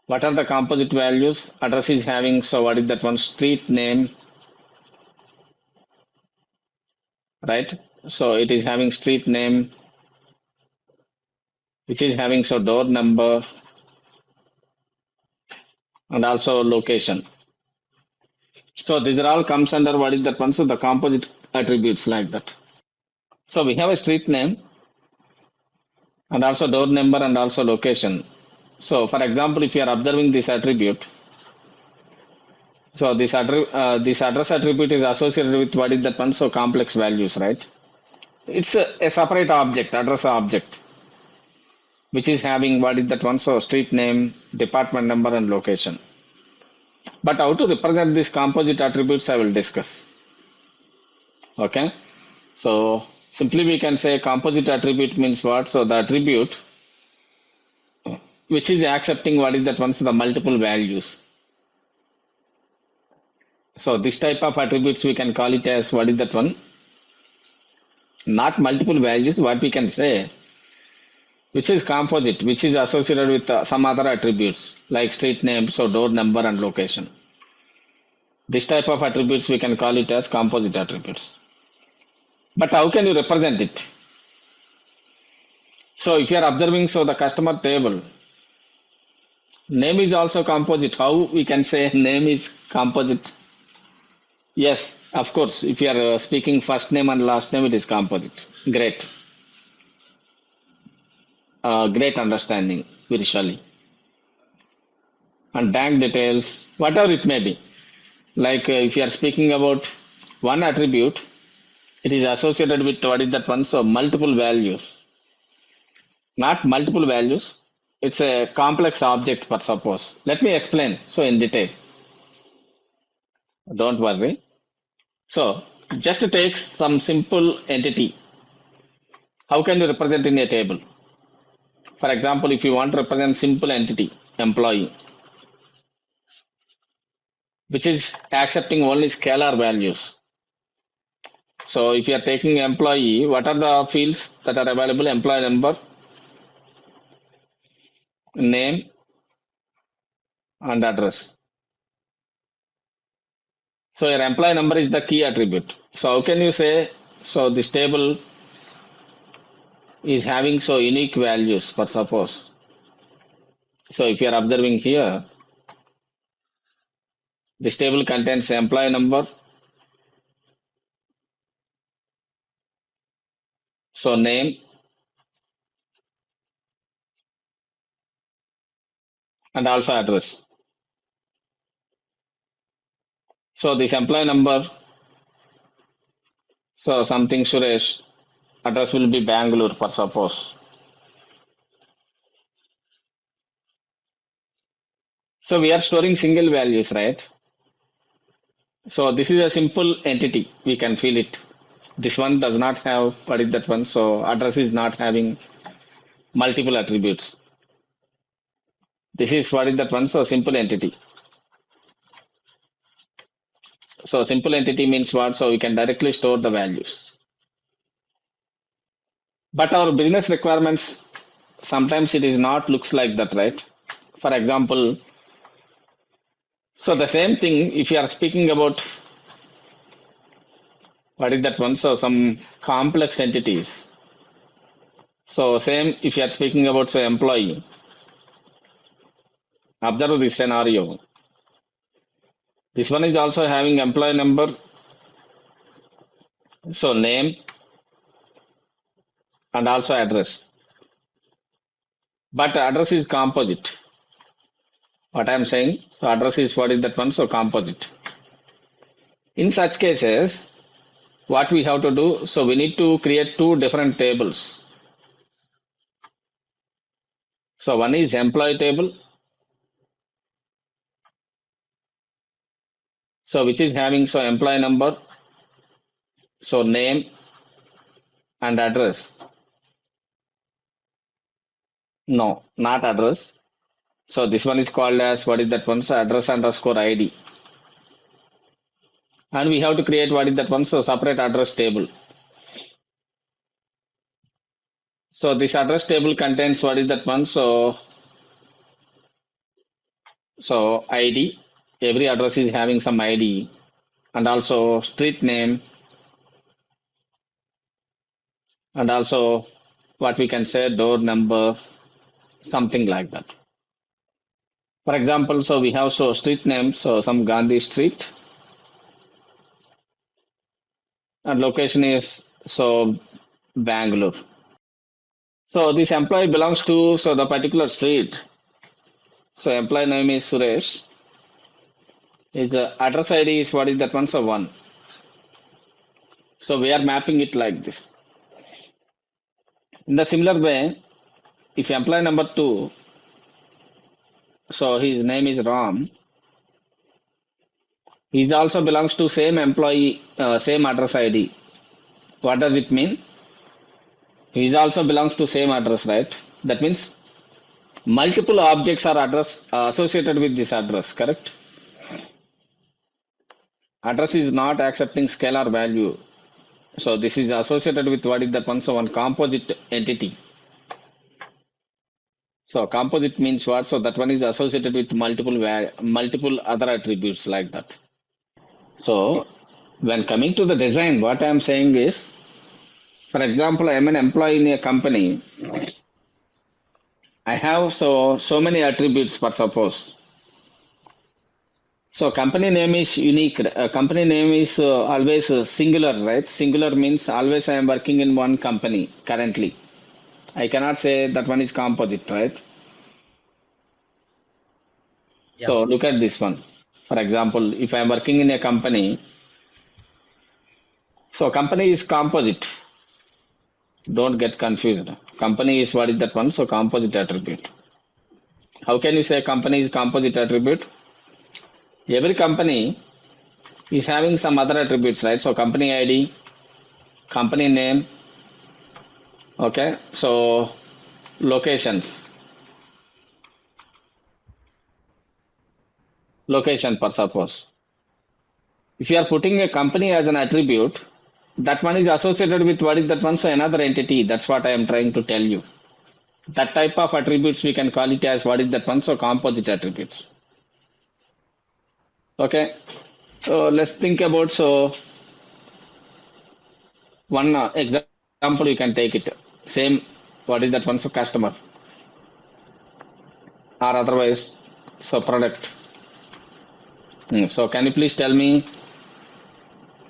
What are the composite values? Address is having, what is that one? Street name, right? So it is having street name, which is having door number, and also location. So these are all comes under what is that one? So the composite attributes like that. So we have a street name, and also door number and also location. So for example, if you are observing this attribute, so this address attribute is associated with what is that one? So complex values, right? It's a separate object, address object, which is having what is that one? So street name, department number, and location. But how to represent these composite attributes, I will discuss. Okay. So simply we can say composite attribute means what? So the attribute which is accepting what is that one? So the multiple values. So this type of attributes we can call it as what is that one? Not multiple values, what we can say, which is composite, which is associated with some other attributes like street name, so door number and location. This type of attributes we can call it as composite attributes. But how can you represent it? So if you are observing, so the customer table, name is also composite. How we can say name is composite? Yes, of course, if you are speaking first name and last name, it is composite. Great. Great understanding, Virishali. And bank details, whatever it may be. Like if you are speaking about one attribute, it is associated with what is that one? So multiple values. Not multiple values. It's a complex object, for suppose. Let me explain so in detail. Don't worry. So just take some simple entity. How can you represent in a table? For example, if you want to represent simple entity, employee, which is accepting only scalar values. So if you are taking employee, what are the fields that are available? Employee number, name, and address. So your employee number is the key attribute. So how can you say, so this table is having so unique values, for suppose. So if you are observing here, this table contains employee number, so name, and also address. So this employee number, so something Suresh, address will be Bangalore, for suppose. So we are storing single values, right? So this is a simple entity, we can feel it. This one does not have, what is that one? So address is not having multiple attributes. This is what is that one? So simple entity. So simple entity means what? So we can directly store the values. But our business requirements, sometimes it is not looks like that, right? For example, so the same thing, if you are speaking about, what is that one? So some complex entities. So same, if you are speaking about, so employee, observe this scenario. This one is also having employee number, so name, and also address. But address is composite. What I am saying, so address is what is that one? So composite. In such cases, what we have to do, so we need to create two different tables. So one is employee table, so which is having so employee number, so name and address. No, not address. So this one is called as what is that one? So address underscore ID. And we have to create what is that one? So separate address table. So this address table contains what is that one? So ID. Every address is having some ID, and also street name, and also what we can say door number, something like that. For example, so we have so street name, so some Gandhi Street, and location is so Bangalore. So this employee belongs to the particular street. So employee name is Suresh. His address ID is what is that one? So 1. So we are mapping it like this. In the similar way, if employee number 2, so his name is Ram. He also belongs to same employee, same address ID. What does it mean? He also belongs to same address, right? That means multiple objects are associated with this address, correct? Address is not accepting scalar value. So this is associated with what is that one? So one composite entity. So composite means what? So that one is associated with multiple other attributes like that. So when coming to the design, what I am saying is, for example, I am an employee in a company. I have so many attributes, for suppose. So company name is unique. Company name is always singular, right? Singular means always I am working in one company currently. I cannot say that one is composite, right? Yeah. So look at this one. For example, if I am working in a company, so company is composite. Don't get confused. Company is what is that one? So composite attribute. How can you say company is composite attribute? Every company is having some other attributes, right? So company ID, company name, okay? So locations. Location, for suppose. If you are putting a company as an attribute, that one is associated with what is that one? So another entity. That's what I am trying to tell you. That type of attributes we can call it as what is that one? So composite attributes. Okay. So let's think about one example you can take it. Same, what is that one? So customer. Or otherwise, so product. So can you please tell me,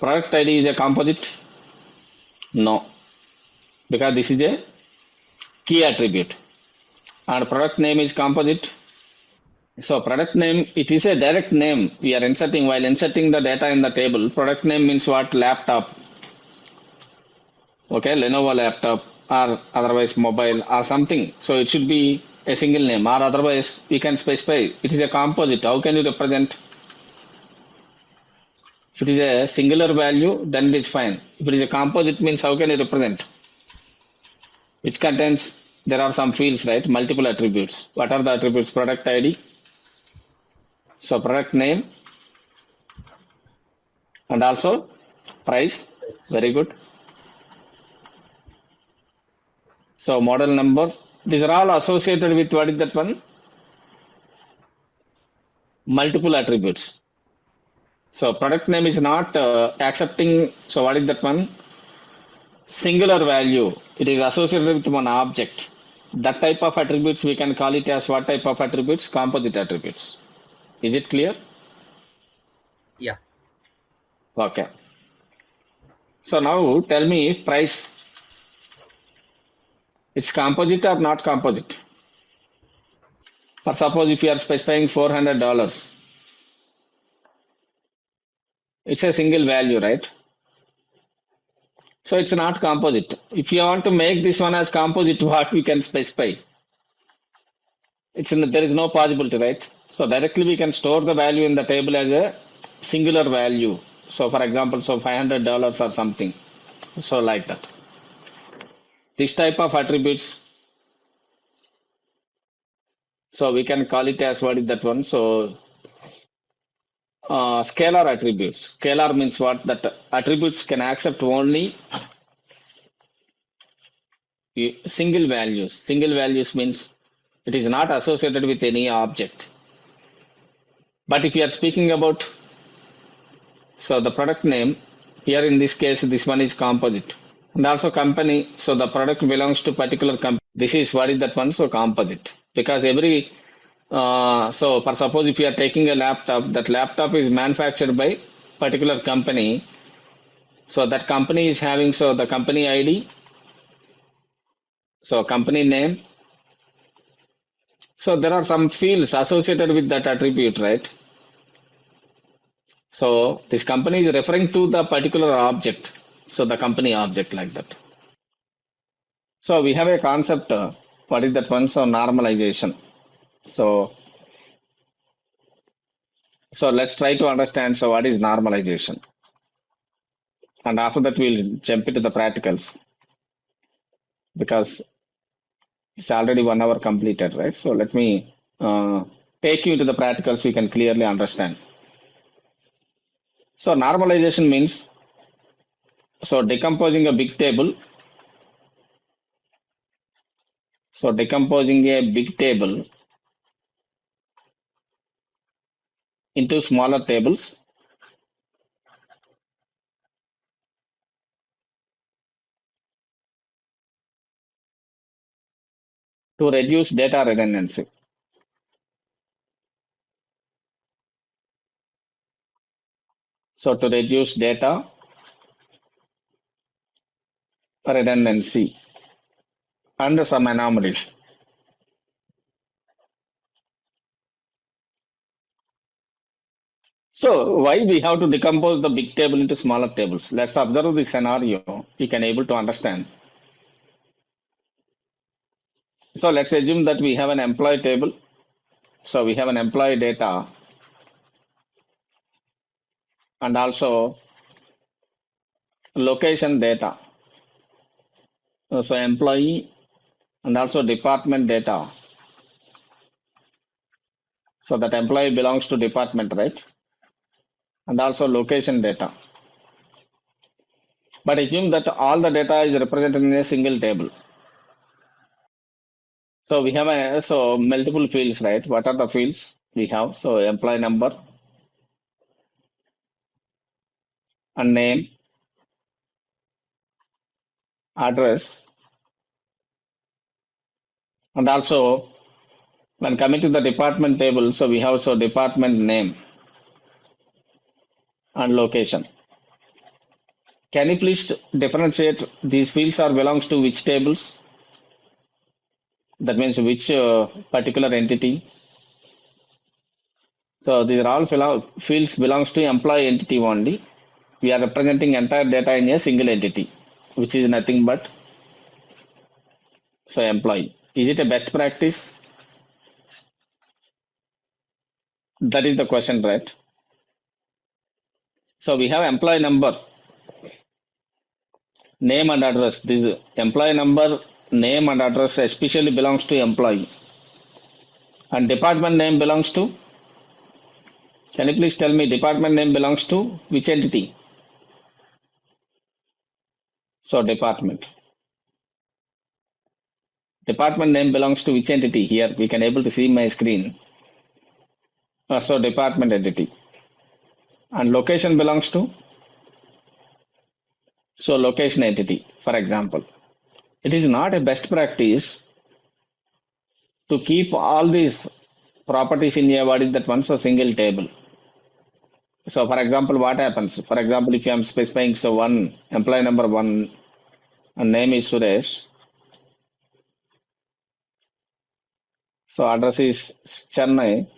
product ID is a composite? No, because this is a key attribute. And product name is composite. So product name, it is a direct name we are inserting while inserting the data in the table. Product name means what? Laptop. Okay, Lenovo laptop or otherwise mobile or something. So it should be a single name, or otherwise we can specify it is a composite. How can you represent? If it is a singular value, then it is fine. If it is a composite, means how can you represent? Which contains, there are some fields, right? Multiple attributes. What are the attributes? Product ID. So product name. And also price. Very good. So model number. These are all associated with what is that one? Multiple attributes. So product name is not accepting, so what is that one? Singular value. It is associated with one object. That type of attributes we can call it as what type of attributes? Composite attributes. Is it clear? Yeah. Okay. So now tell me if price, it's composite or not composite? For suppose if you are specifying $400, it's a single value, right? So it's not composite. If you want to make this one as composite, what we can specify? There is no possibility, right? So directly we can store the value in the table as a singular value. So for example, so $500 or something. So like that. This type of attributes. So we can call it as what is that one? So scalar attributes. Scalar means what? That attributes can accept only single values. Single values means it is not associated with any object. But if you are speaking about, so the product name, here in this case, this one is composite. And also company, so the product belongs to particular company. This is what is that one? So composite. Because every, so for suppose if you are taking a laptop, that laptop is manufactured by particular company. So that company is having, so the company ID. So company name. So there are some fields associated with that attribute, right? So this company is referring to the particular object. So the company object like that. So we have a concept. What is that one? So normalization. So let's try to understand. So what is normalization? And after that we'll jump into the practicals because it's already 1 hour completed, right? So let me take you into the practicals so you can clearly understand. So normalization means so decomposing a big table. So decomposing a big table into smaller tables to reduce data redundancy. So to reduce data redundancy and some anomalies. So why we have to decompose the big table into smaller tables? Let's observe the scenario. You can able to understand. So let's assume that we have an employee table. So we have an employee data and also location data. So employee and also department data. So that employee belongs to department, right? And also location data. But assume that all the data is represented in a single table. So we have multiple fields, right? What are the fields we have? So employee number and name, address, and also when coming to the department table, so we have department name and location. Can you please differentiate these fields are belongs to which tables? That means which particular entity. So these are all fields belongs to employee entity only. We are representing entire data in a single entity, which is nothing but employee. Is it a best practice? That is the question, right? So we have employee number, name and address. This employee number, name and address especially belongs to employee. And department name belongs to? Can you please tell me department name belongs to which entity? So department. Department name belongs to which entity? Here we can able to see my screen. So department entity. And location belongs to? So location entity, for example. It is not a best practice to keep all these properties in a what is that one single table. So for example, what happens? For example, if I am specifying one employee number 1 and name is Suresh. So address is Chennai,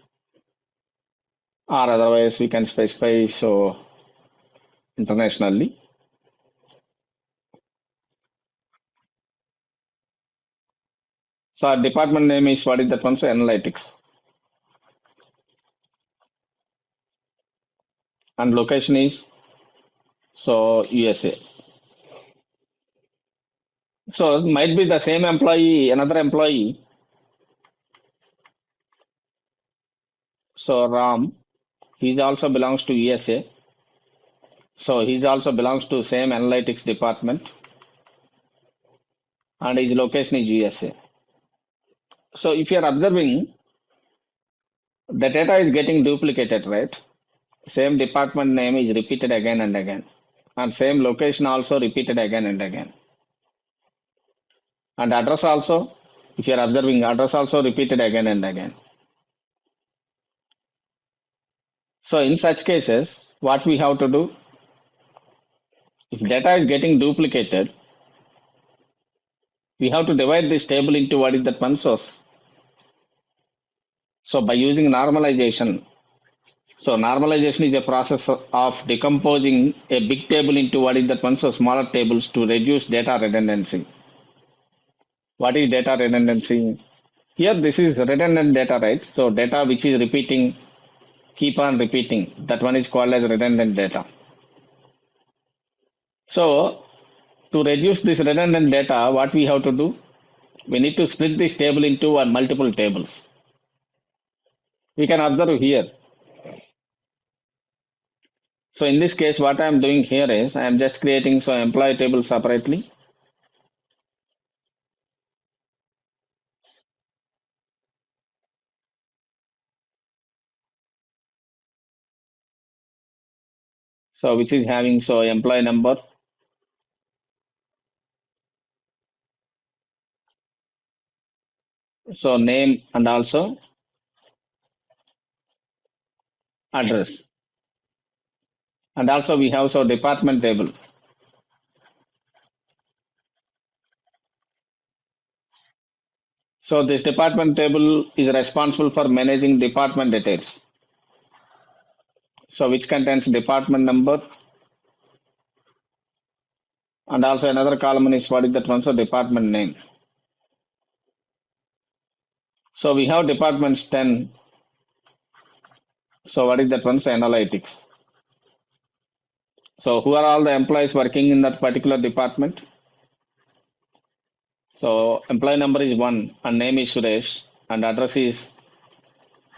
or otherwise we can specify internationally. So our department name is what is that one? So analytics. And location is USA. So it might be the same employee, another employee. So Ram, he also belongs to USA. So he also belongs to same analytics department. And his location is USA. So if you are observing, the data is getting duplicated, right? Same department name is repeated again and again. And same location also repeated again and again. And address also, if you are observing, address also repeated again and again. So in such cases, what we have to do, if data is getting duplicated, we have to divide this table into what is that one source. So by using normalization, so normalization is a process of decomposing a big table into what is that one so smaller tables to reduce data redundancy. What is data redundancy? Here this is redundant data, right? So data which is repeating, keep on repeating. That one is called as redundant data. So to reduce this redundant data, what we have to do? We need to split this table into multiple tables. We can observe here. So in this case, what I am doing here is I am just creating so employee table separately. So which is having so employee number, so name and also address. And also we have so department table. So this department table is responsible for managing department details. So which contains department number, and also another column is what is that one, so department name. So we have departments 10. So what is that one, so analytics. So who are all the employees working in that particular department? So employee number is 1 and name is Suresh and address is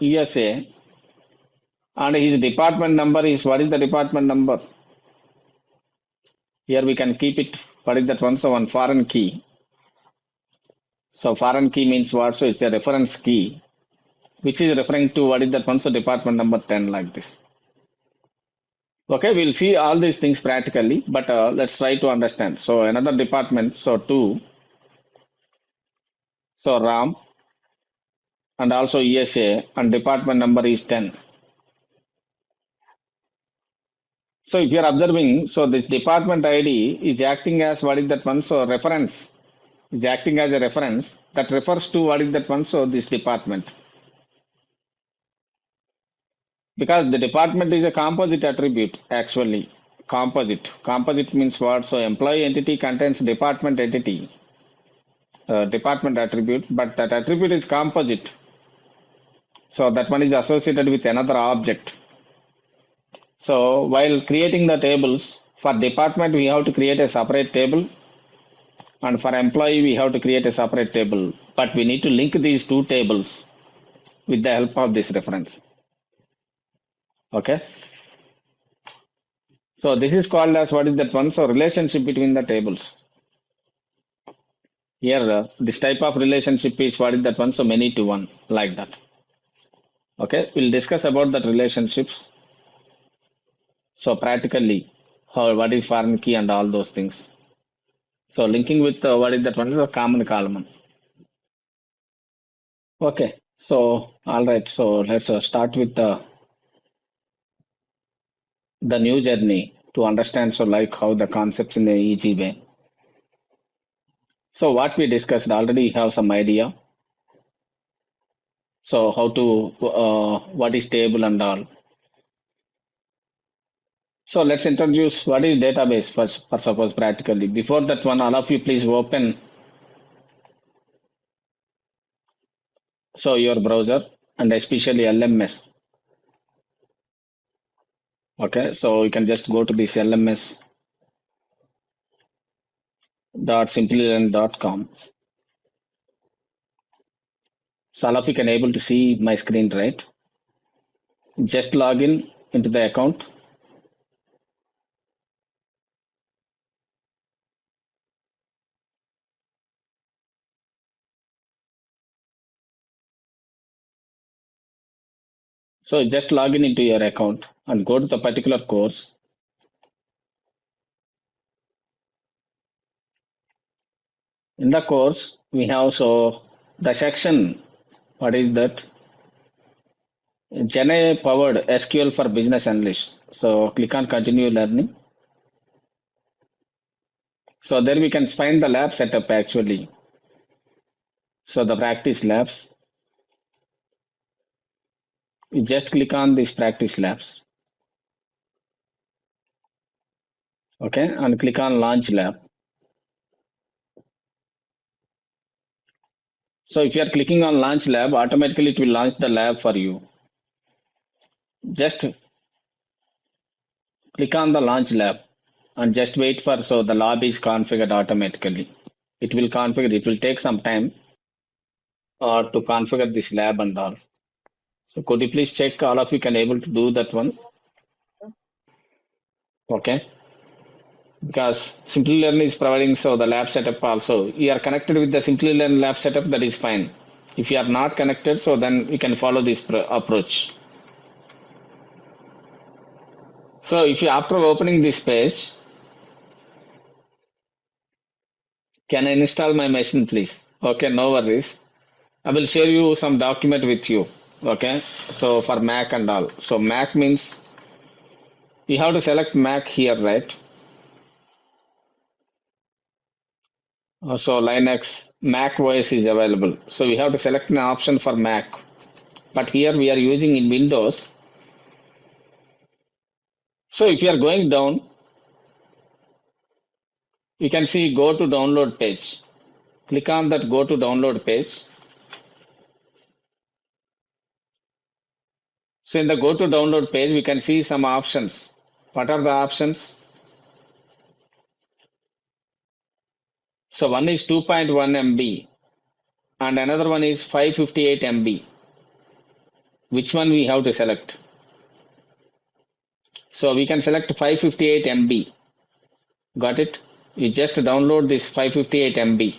USA and his department number is, what is the department number? Here we can keep it, what is that one, so one foreign key. So foreign key means what? So it's a reference key which is referring to what is that one, so department number 10 like this. Okay, we'll see all these things practically, but let's try to understand. So another department, so 2, so RAM and also USA and department number is 10. So if you are observing, so this department ID is acting as what is that one, so reference is acting as a reference that refers to what is that one, so this department. Because the department is a composite attribute actually. Composite means what? So employee entity contains department entity, department attribute, but that attribute is composite. So that one is associated with another object. So while creating the tables, for department we have to create a separate table and for employee we have to create a separate table. But we need to link these two tables with the help of this reference. Okay. So this is called as what is that one? So relationship between the tables. Here this type of relationship is what is that one? So many to one like that. Okay, we'll discuss about that relationships. So practically, what is foreign key and all those things. So linking with what is that one is a common column. Okay, so all right, so let's start with the new journey to understand so like how the concepts in the easy way. So what we discussed already have some idea. So how to what is table and all. So let's introduce what is database first, for suppose practically. Before that one, all of you please open so your browser and especially LMS. Okay, so you can just go to this lms.simplilearn.com. So all of you can able to see my screen, right? Just log in into the account. So just log in into your account and go to the particular course. In the course, we have so the section, what is that? JIRA powered SQL for Business Analyst. So click on continue learning. So there we can find the lab setup actually. So the practice labs, you just click on this practice labs. Okay, and click on launch lab. So if you are clicking on launch lab, automatically it will launch the lab for you. Just click on the launch lab and just wait for, so the lab is configured automatically. It will configure, it will take some time to configure this lab and all. So could you please check, all of you can able to do that one? Okay. Because Simplilearn is providing so the lab setup also. You are connected with the Simplilearn lab setup, that is fine. If you are not connected, so then you can follow this approach. So if you, after opening this page, can I install my machine, please? Okay, no worries. I will share you some document with you. Okay, so for Mac and all. So Mac means you have to select Mac here, right? So Linux, Mac OS is available. So we have to select an option for Mac. But here we are using in Windows. So if you are going down, you can see go to download page. Click on that go to download page. So in the go to download page, we can see some options. What are the options? So one is 2.1 MB and another one is 558 MB. Which one we have to select? So we can select 558 MB. Got it? You just download this 558 MB.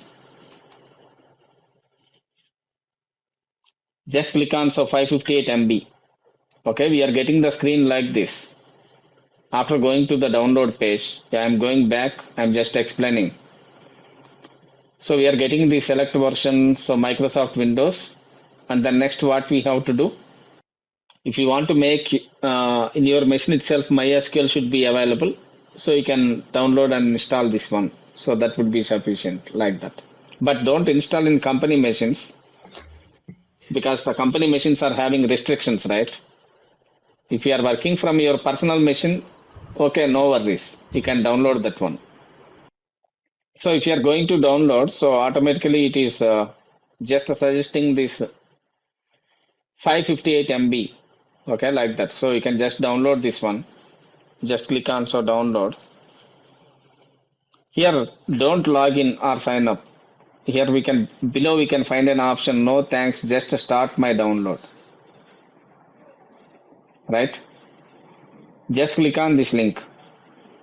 Just click on so 558 MB. Okay, we are getting the screen like this. After going to the download page, I am going back, I am just explaining. So we are getting the select version, so Microsoft Windows. And then next what we have to do? If you want to make in your machine itself, MySQL should be available. So you can download and install this one. So that would be sufficient like that. But don't install in company machines because the company machines are having restrictions, right? If you are working from your personal machine, okay, no worries. You can download that one. So if you are going to download, so automatically it is just suggesting this 558 MB. Okay, like that. So you can just download this one. Just click on so download. Here, don't log in or sign up. Here we can, below we can find an option, no thanks, just start my download. Right? Just click on this link.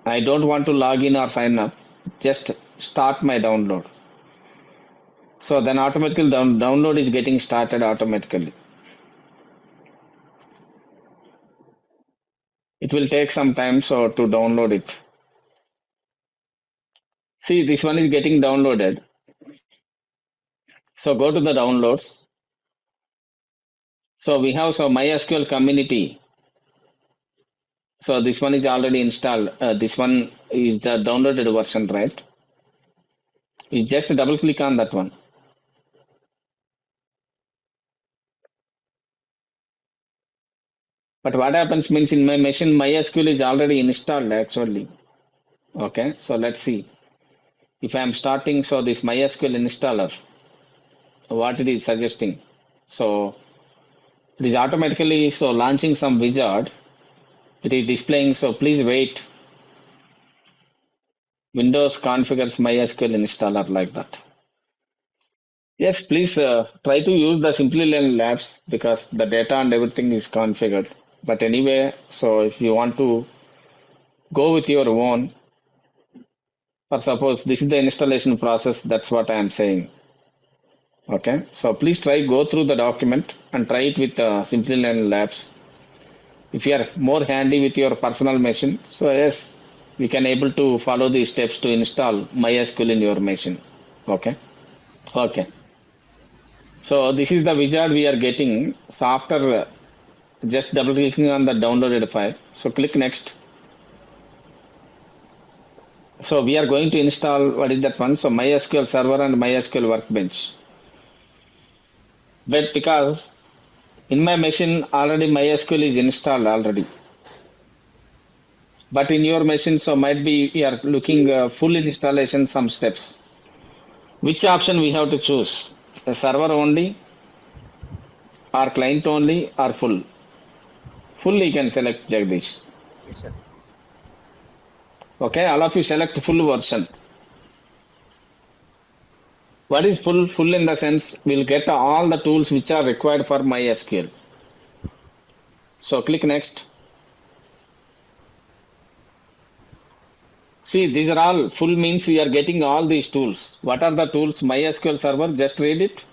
I don't want to log in or sign up. Just start my download. So then automatically download is getting started automatically. It will take some time so to download it. See, this one is getting downloaded. So go to the downloads. So we have so MySQL community. So this one is already installed. This one is the downloaded version, right? You just double click on that one. But what happens means in my machine, MySQL is already installed actually. Okay, so let's see. If I am starting, so this MySQL installer, what it is suggesting. So it is automatically so launching some wizard. It is displaying, so please wait. Windows configures MySQL installer like that. Yes, please try to use the Simplilearn labs because the data and everything is configured. But anyway, so if you want to go with your own, or suppose this is the installation process, that's what I am saying. Okay, so please try go through the document and try it with Simplilearn labs. If you are more handy with your personal machine, so yes, we can able to follow these steps to install MySQL in your machine. Okay. Okay. So this is the wizard we are getting. So after just double clicking on the downloaded file. So click next. So we are going to install, what is that one? So MySQL server and MySQL workbench. But because in my machine already MySQL is installed already. But in your machine, so might be you are looking full installation, some steps. Which option we have to choose? A server only, or client only, or full? Full you can select, Jagdish. Yes, sir. Okay, all of you select full version. What is full? Full in the sense we'll get all the tools which are required for MySQL. So click next. See, these are all full means we are getting all these tools. What are the tools? MySQL Server, just read it.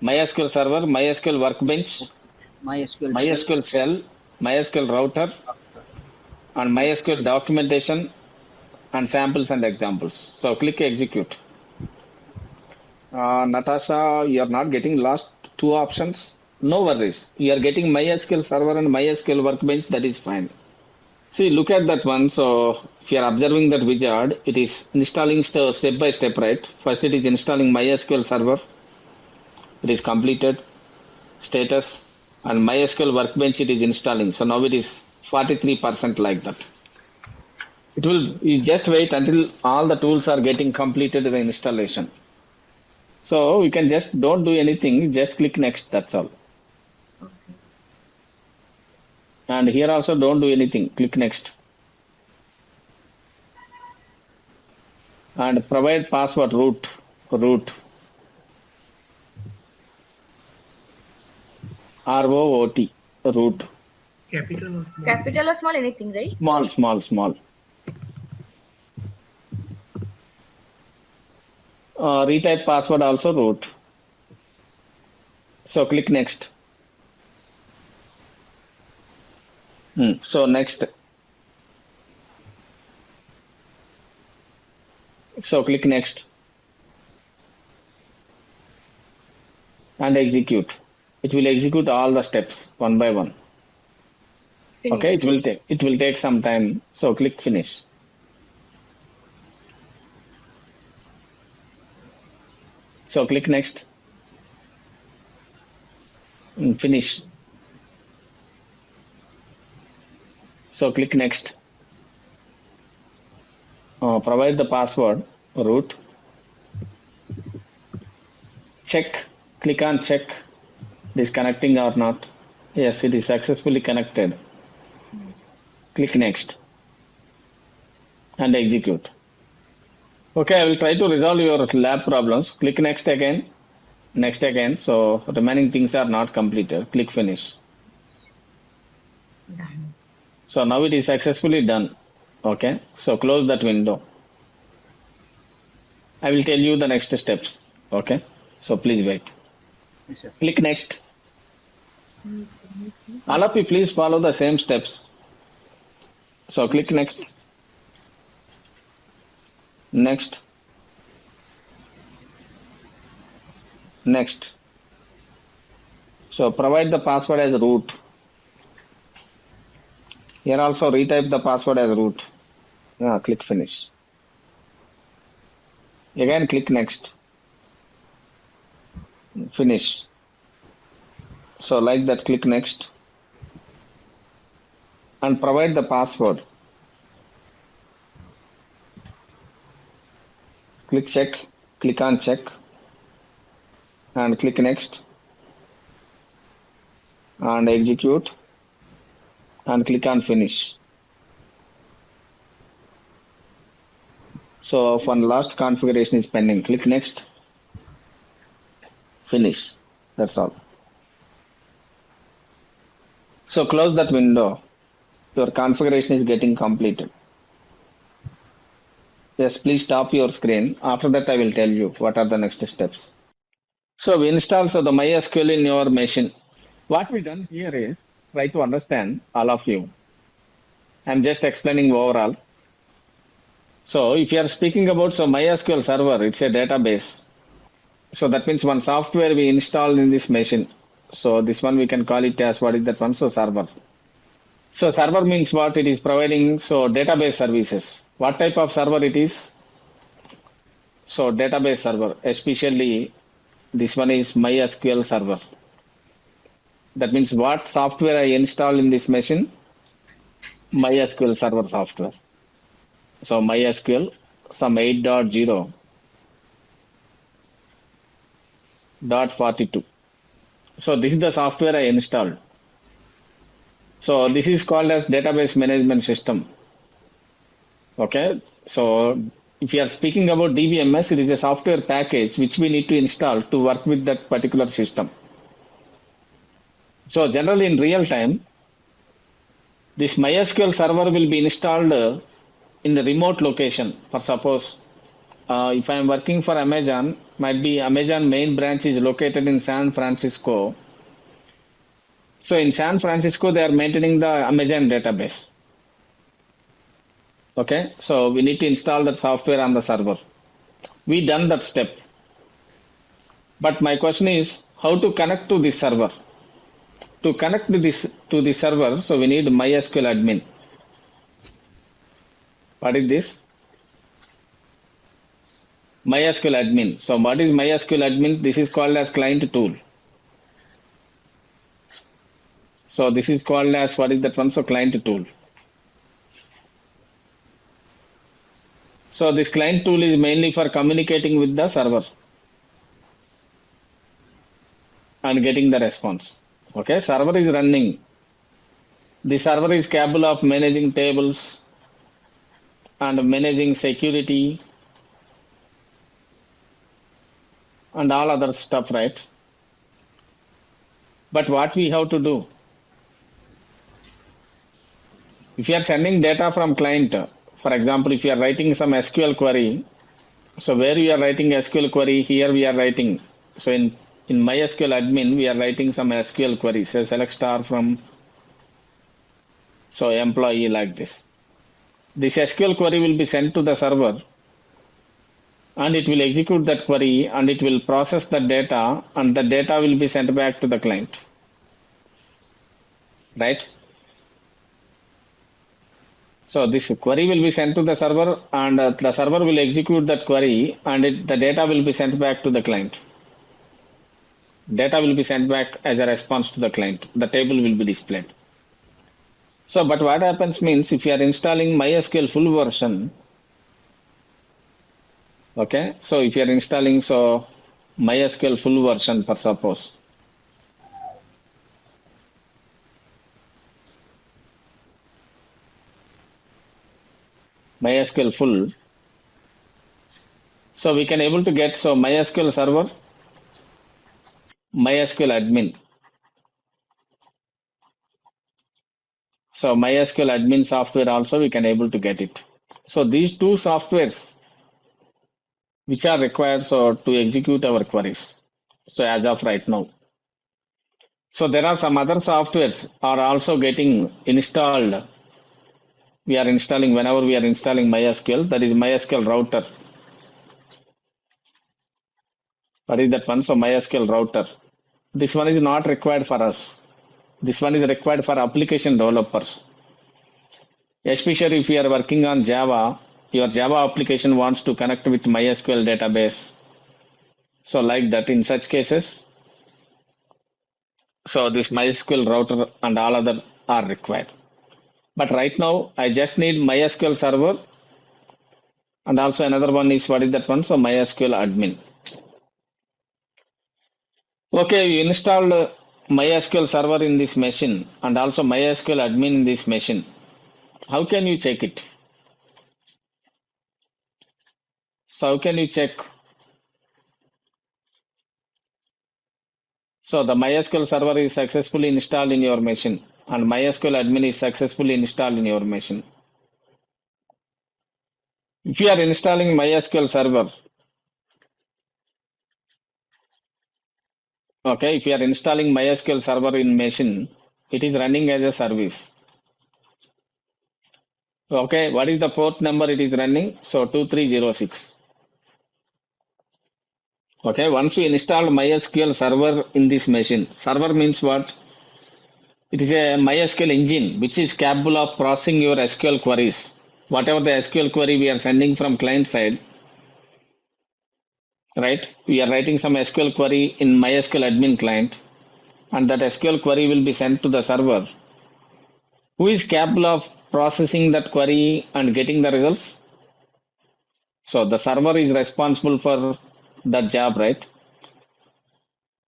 MySQL Server, MySQL Workbench, MySQL Shell, MySQL Router, and MySQL Documentation, and samples and examples. So click execute. Natasha, you are not getting last two options. No worries. You are getting MySQL Server and MySQL Workbench. That is fine. See, look at that one. So if you are observing that wizard, it is installing step by step, right? First, it is installing MySQL Server. It is completed. Status. And MySQL Workbench, it is installing. So now it is 43% like that. It will, you just wait until all the tools are getting completed in the installation. So you can just don't do anything, just click next, that's all. Okay. And here also don't do anything, click next. And provide password root. ROOT. root. Capital or small, anything, right? Small. Retype password also root. So click next. So next. So click next. And execute. It will execute all the steps one by one. Finish. Okay, it will take some time. So click finish. So click next. And finish. So click next. Provide the password root. Check. Click on check. It is connecting or not. Yes, it is successfully connected. Click next. And execute. Okay, I will try to resolve your lab problems. Click next again. Next again. So remaining things are not completed. Click finish. Done. So now it is successfully done. Okay. So close that window. I will tell you the next steps. Okay. So please wait. Yes, click next. All of you please follow the same steps. So click next. Next. Next. So provide the password as root. Here also retype the password as root. Click finish. Again click next. Finish. So like that, click next. And provide the password. Click check. Click on check. And click next. And execute. And click on finish. So one last configuration is pending. Click next. Finish. That's all. So close that window. Your configuration is getting completed. Yes, please stop your screen. After that, I will tell you what are the next steps. So we install the MySQL in your machine. What we done here is try to understand all of you. I'm just explaining overall. So if you are speaking about MySQL server, it's a database. So that means one software we installed in this machine. So this one we can call it as what is that one? So server. So server means what? It is providing database services. What type of server it is? So database server, especially This one is MySQL server. That means what software I install in this machine? MySQL server software. So MySQL, some 8.0.42. So this is the software I installed. So this is called as database management system. Okay. So if you are speaking about DBMS, it is a software package which we need to install to work with that particular system. So generally in real time, this MySQL server will be installed in the remote location. For suppose, if I am working for Amazon, might be Amazon main branch is located in San Francisco. So in San Francisco, they are maintaining the Amazon database. Okay, so we need to install that software on the server. We done that step. But my question is how to connect to this server. To connect to this server, so we need MySQL admin. What is this? MySQL admin. So what is MySQL admin? This is called as client tool. So this is called as, what is that one? So client tool. So this client tool is mainly for communicating with the server and getting the response. Okay, server is running. The server is capable of managing tables and managing security and all other stuff, right? But what we have to do? If you are sending data from client, for example, if you are writing some SQL query, so where we are writing SQL query, here we are writing. So in MySQL admin, we are writing some SQL query, say select star from, so employee like this. This SQL query will be sent to the server and it will execute that query and it will process the data and the data will be sent back to the client, right? So this query will be sent to the server and the server will execute that query and the data will be sent back to the client. Data will be sent back as a response to the client. The table will be displayed. So, but what happens means if you are installing MySQL full version, okay, so if you are installing so MySQL full version for suppose, MySQL full, so we can able to get so MySQL server, MySQL admin. So MySQL admin software also we can able to get it. So these two softwares which are required so to execute our queries. So as of right now. So there are some other softwares are also getting installed. We are installing whenever we are installing MySQL, that is MySQL router. What is that one? So MySQL router. This one is not required for us. This one is required for application developers. Especially if you are working on Java, your Java application wants to connect with MySQL database. So like that in such cases, so this MySQL router and all other are required. But right now I just need MySQL server and also another one is what is that one? So MySQL admin. Okay, you installed MySQL server in this machine and also MySQL admin in this machine. How can you check it? So how can you check? So the MySQL server is successfully installed in your machine and MySQL admin is successfully installed in your machine. If you are installing MySQL server, okay, if you are installing MySQL server in machine, it is running as a service. Okay, what is the port number it is running? So 2306. Okay, once we install MySQL server in this machine, server means what? It is a MySQL engine which is capable of processing your SQL queries. Whatever the SQL query we are sending from client side, right? We are writing some SQL query in MySQL admin client, and that SQL query will be sent to the server. Who is capable of processing that query and getting the results? So the server is responsible for that job, right?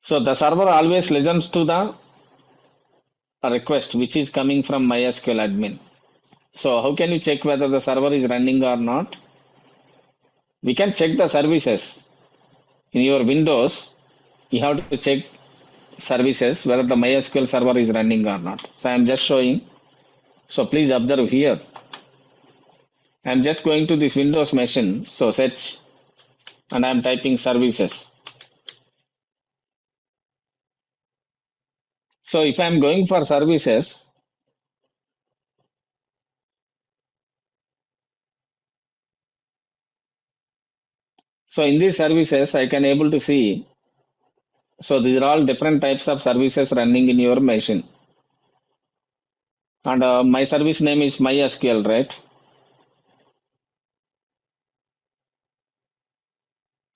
So the server always listens to the request which is coming from MySQL admin. So how can you check whether the server is running or not? We can check the services. In your Windows, you have to check services whether the MySQL server is running or not. So I'm just showing. So please observe here. I'm just going to this Windows machine. So search and I'm typing services. So if I'm going for services, so in these services, I can able to see. So these are all different types of services running in your machine. And my service name is MySQL, right?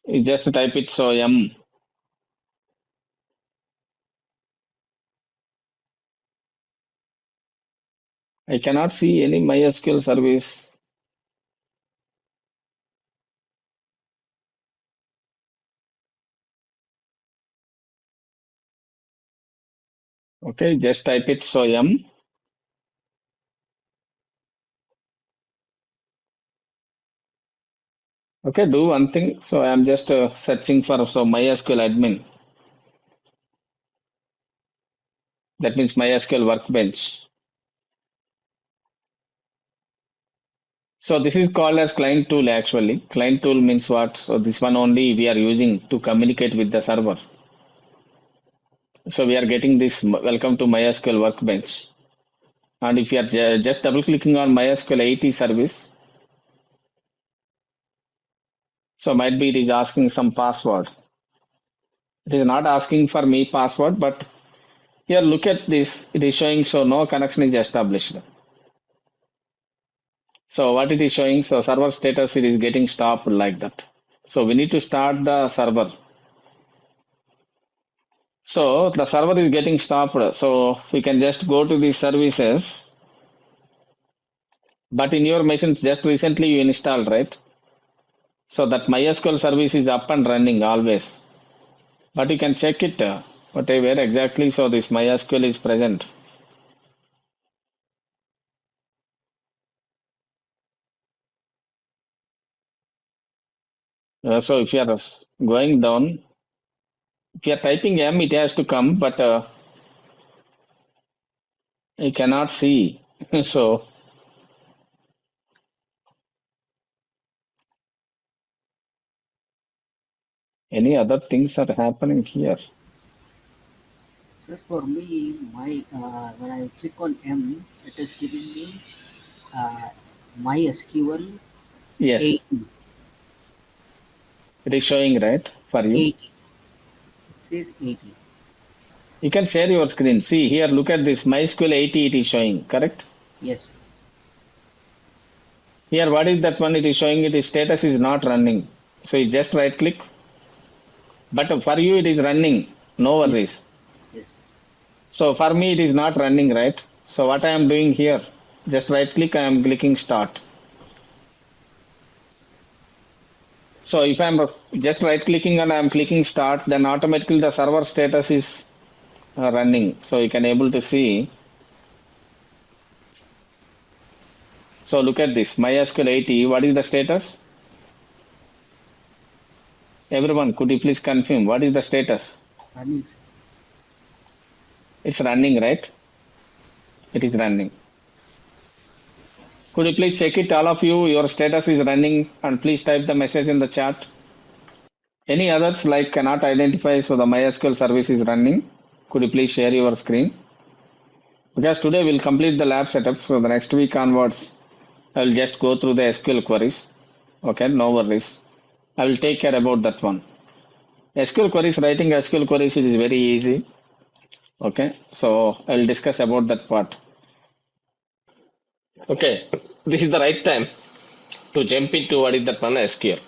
You just type it. So M. I cannot see any MySQL service. Okay, just type it. So M. Okay, do one thing. So I'm just searching for MySQL admin. That means MySQL workbench. So this is called as client tool actually. Client tool means what? So this one only we are using to communicate with the server. So we are getting this welcome to MySQL workbench. And if you are just double clicking on MySQL 80 service, so might be it is asking some password. It is not asking for me password, but here look at this. It is showing so no connection is established. So what it is showing, so server status, it is getting stopped like that. So we need to start the server. So the server is getting stopped. So we can just go to the services. But in your machine, just recently you installed, right? So that MySQL service is up and running always. But you can check it, where exactly so this MySQL is present. So if you are going down, if you are typing M, it has to come, but you cannot see. So any other things are happening here? Sir, for me, my when I click on M, it is giving me uh, MySQL Yes, 80. it is showing, right, for you. 80. It says 80. You can share your screen. See here, look at this MySQL 80, it is showing, correct? Yes. Here, what is that one? It is showing it is status is not running. So you just right click. But for you, it is running. No worries. Yes. So for me, it is not running, right? So what I am doing here, just right click, I am clicking start. So if I am just right clicking and I am clicking start, then automatically the server status is running. So you can able to see. So look at this, MySQL 80, what is the status? Everyone, could you please confirm, what is the status? Running. It's running, right? It is running. Could you please check it, all of you, your status is running, and please type the message in the chat. Any others like cannot identify, so the MySQL service is running? Could you please share your screen? Because today we'll complete the lab setup, so the next week onwards, I will just go through the SQL queries. Okay, no worries. I will take care about that one. SQL queries, writing SQL queries is very easy. Okay, so I will discuss about that part. Okay, this is the right time to jump into what is that one SQL.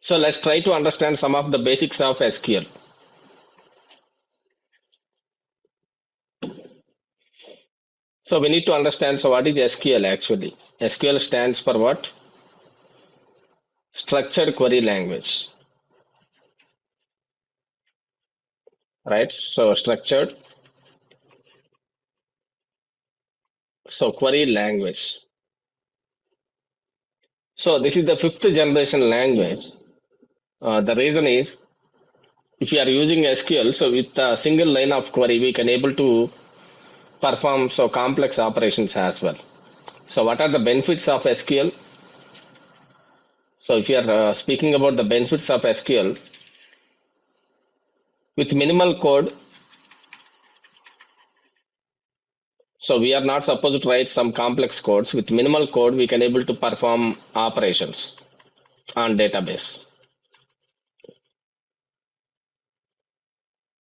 So let's try to understand some of the basics of SQL. So we need to understand, so what is SQL actually? SQL stands for what? Structured query language. Right? So structured. So query language. So this is the 5th generation language. The reason is, if you are using SQL, so with a single line of query, we can able to perform so complex operations as well. So what are the benefits of SQL? So if you are speaking about the benefits of SQL, with minimal code, so we are not supposed to write some complex codes. With minimal code, we can able to perform operations on database.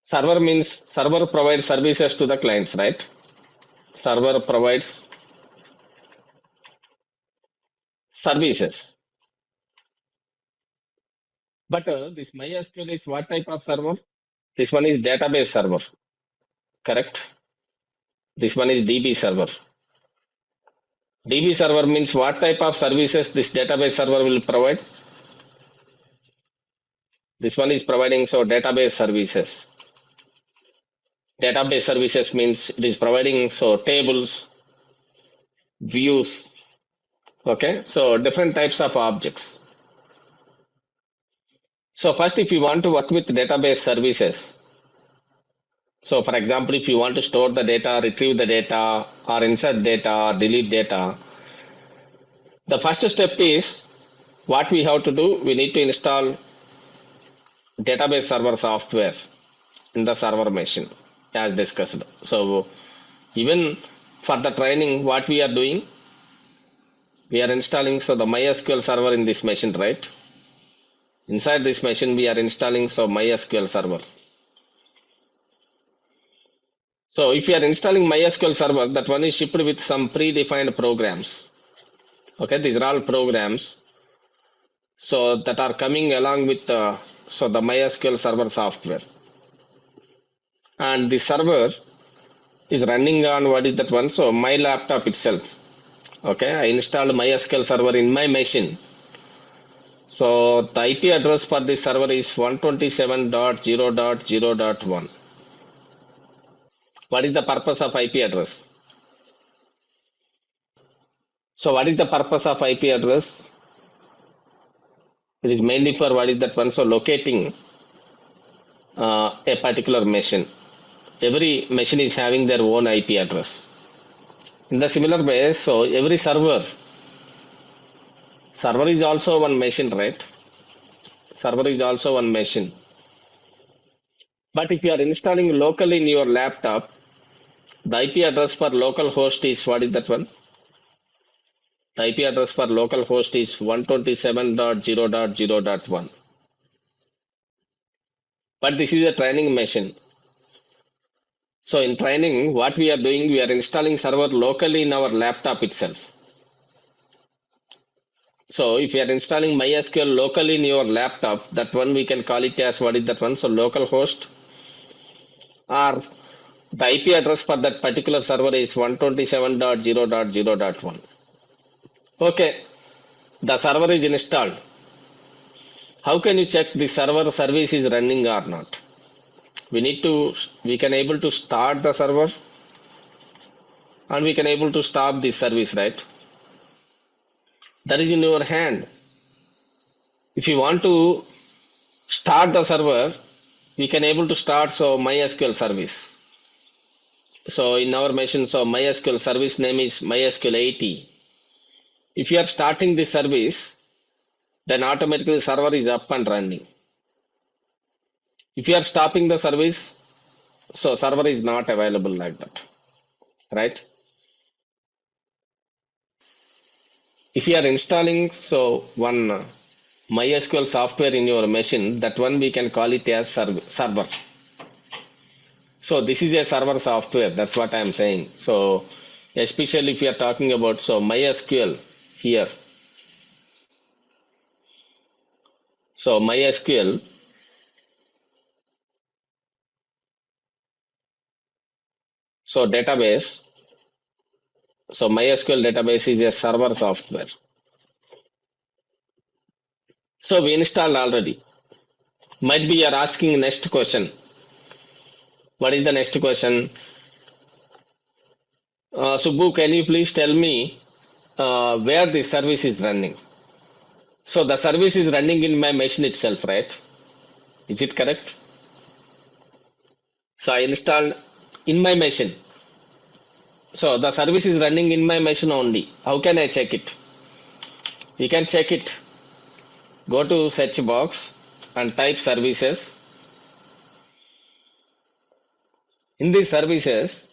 Server means server provides services to the clients, right? Server provides services. But this MySQL is what type of server? This one is database server, correct? This one is DB server. DB server means what type of services this database server will provide? This one is providing so database services. Database services means it is providing so tables, views, okay? So different types of objects. So first, if you want to work with database services, so for example, if you want to store the data, retrieve the data, or insert data, or delete data, the first step is what we have to do. We need to install database server software in the server machine as discussed. So even for the training, what we are doing, we are installing so the MySQL server in this machine, right? Inside this machine, we are installing so MySQL server. So if you are installing MySQL server, that one is shipped with some predefined programs. Okay, these are all programs. So that are coming along with the MySQL server software. And the server is running on what is that one? So my laptop itself. Okay, I installed MySQL server in my machine. So the IP address for this server is 127.0.0.1. What is the purpose of IP address? So what is the purpose of IP address? It is mainly for what is that one? So locating a particular machine. Every machine is having their own IP address. In the similar way, so every server is also one machine, right? Server is also one machine. But if you are installing locally in your laptop, the IP address for local host is what is that one? The IP address for local host is 127.0.0.1. But this is a training machine. So in training, what we are doing, we are installing server locally in our laptop itself. So if you are installing MySQL locally in your laptop, that one we can call it as what is that one? So local host, or the IP address for that particular server is 127.0.0.1. Okay, the server is installed. How can you check the server service is running or not? We can able to start the server and we can able to stop the service, right? That is in your hand. If you want to start the server, we can able to start so MySQL service. So in our machine, so MySQL service name is MySQL 80. If you are starting the service, then automatically the server is up and running. If you are stopping the service, so server is not available like that, right? If you are installing so one MySQL software in your machine, that one we can call it as server. So this is a server software, that's what I am saying. So especially if you are talking about so MySQL here. So MySQL. So database. So MySQL database is a server software. So we installed already. Might be you are asking next question. What is the next question? Subbu, can you please tell me where the service is running? So the service is running in my machine itself, right? Is it correct? So I installed in my machine. So the service is running in my machine only. How can I check it? You can check it. Go to search box and type services. In these services,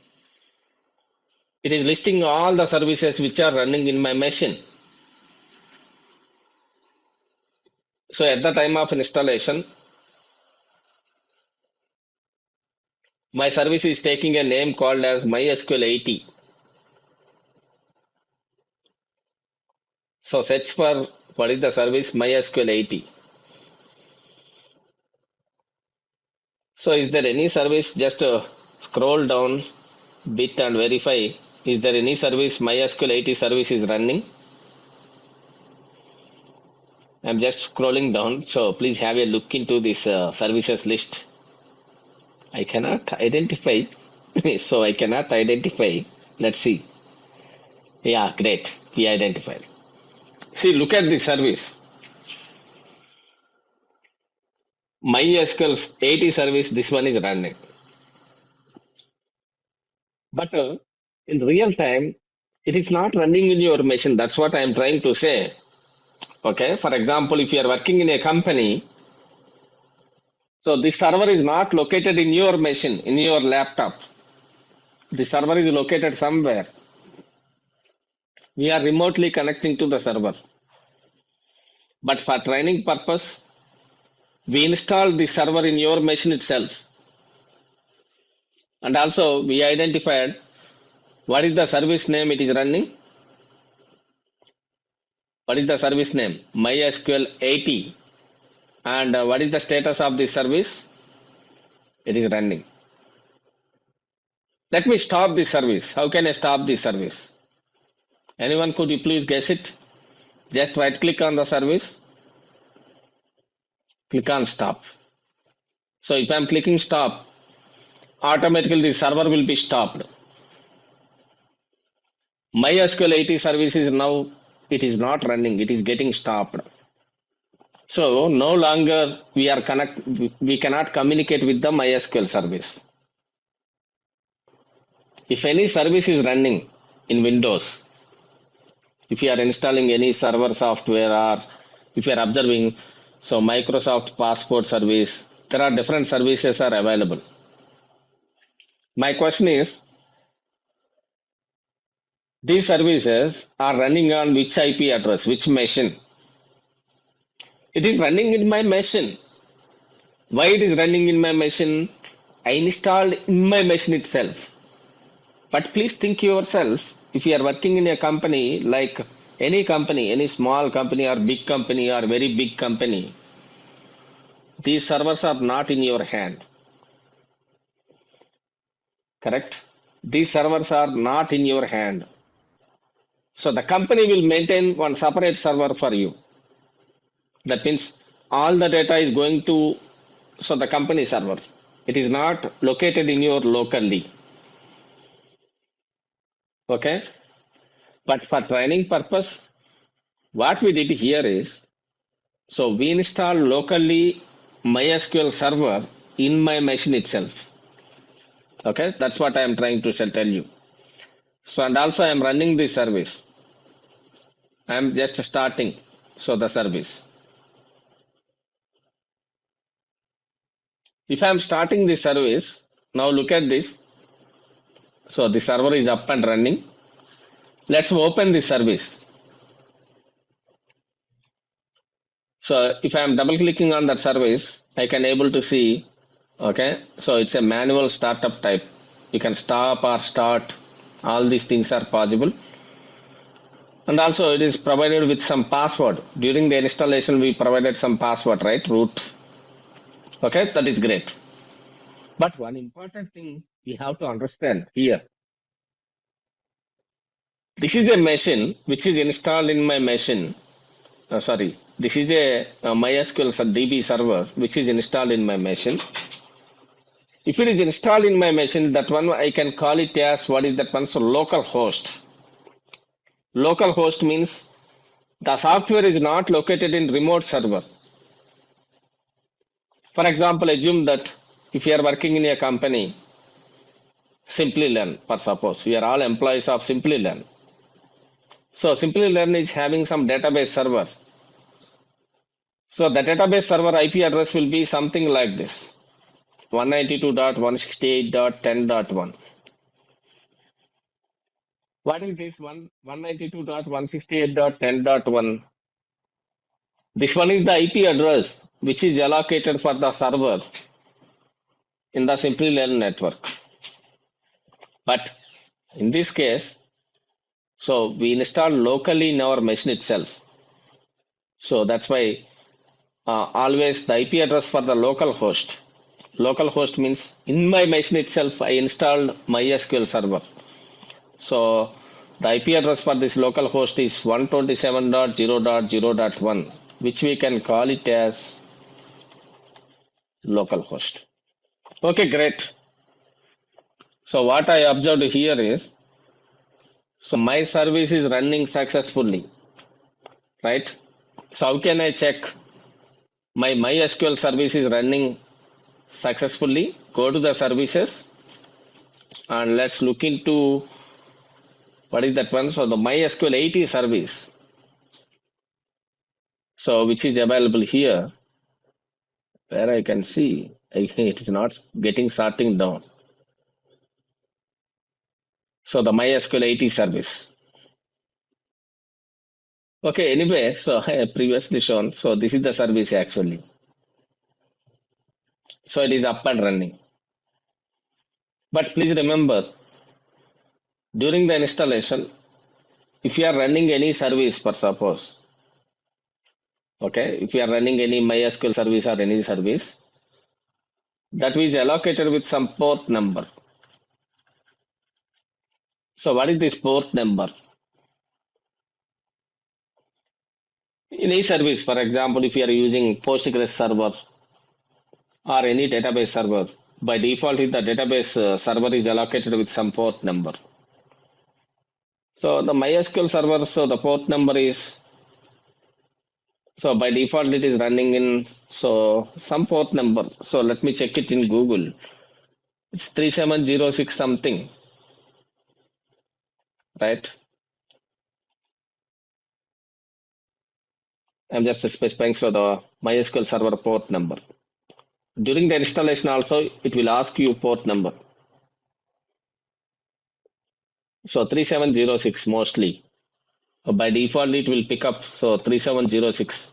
it is listing all the services which are running in my machine. So at the time of installation, my service is taking a name called as MySQL 80. So search for what is the service MySQL 80. So is there any service? Just scroll down bit and verify. Is there any service MySQL 80 service is running? I'm just scrolling down. So please have a look into this services list. I cannot identify. So I cannot identify. Let's see. Yeah, great. We identified. See, look at the service. MySQL 80 service, this one is running. But in real time, it is not running in your machine. That's what I am trying to say. Okay. For example, if you are working in a company, so this server is not located in your machine, in your laptop. The server is located somewhere. We are remotely connecting to the server. But for training purpose, we install the server in your machine itself. And also we identified what is the service name it is running. What is the service name? MySQL 80. And what is the status of this service? It is running. Let me stop this service. How can I stop this service? Anyone, could you please guess it? Just right click on the service. Click on stop. So if I'm clicking stop, automatically the server will be stopped. MySQL 80 service is now, it is not running, it is getting stopped. So no longer we cannot communicate with the MySQL service. If any service is running in Windows, if you are installing any server software or if you are observing, so Microsoft Passport service, there are different services are available. My question is, these services are running on which IP address, which machine? It is running in my machine. Why it is running in my machine? I installed in my machine itself. But please think yourself, if you are working in a company, like any small company or big company or very big company, these servers are not in your hand. Correct? These servers are not in your hand. So the company will maintain one separate server for you. That means all the data is going to the company server. It is not located in your locally. Okay. But for training purpose, what we did here is, so we install locally MySQL server in my machine itself. Okay. That's what I am trying to tell you. So, and also I am running this service. I am just starting. So the service. If I am starting this service, now look at this. So the server is up and running. Let's open this service. So if I am double clicking on that service, I can able to see, okay. So it's a manual startup type. You can stop or start. All these things are possible. And also it is provided with some password. During the installation, we provided some password, right? Root. Okay, that is great. But one important thing we have to understand here. This is a machine which is installed in my machine. This is a MySQL DB server which is installed in my machine. If it is installed in my machine, that one I can call it as what is that one? So local host. Local host means the software is not located in remote server. For example, assume that if you are working in a company, Simplilearn, for suppose, we are all employees of Simplilearn. So Simplilearn is having some database server. So the database server IP address will be something like this, 192.168.10.1. What is this 192.168.10.1? This one is the IP address which is allocated for the server in the Simplilearn network. But in this case, so we install locally in our machine itself. So that's why always the IP address for the local host. Local host means in my machine itself, I installed MySQL server. So the IP address for this local host is 127.0.0.1, which we can call it as local host. Okay, great. So what I observed here is, so my service is running successfully, right? So how can I check my MySQL service is running successfully? Go to the services and let's look into what is that one? So the MySQL 80 service. So which is available here, where I can see it is not getting sorting down. So the MySQL 80 service. Okay, anyway, so I have previously shown. So this is the service actually. So it is up and running. But please remember, during the installation, if you are running any service, for suppose, okay, if you are running any MySQL service or any service, that is allocated with some port number. So what is this port number? In a service, for example, if you are using Postgres server or any database server, by default, the database server is allocated with some port number. So the MySQL server, so the port number is, so by default it is running in, so some port number. So let me check it in Google. It's 3706 something, right? I'm just specifying so the MySQL server port number. During the installation also, it will ask you port number. So 3706 mostly. By default, it will pick up. So 3706.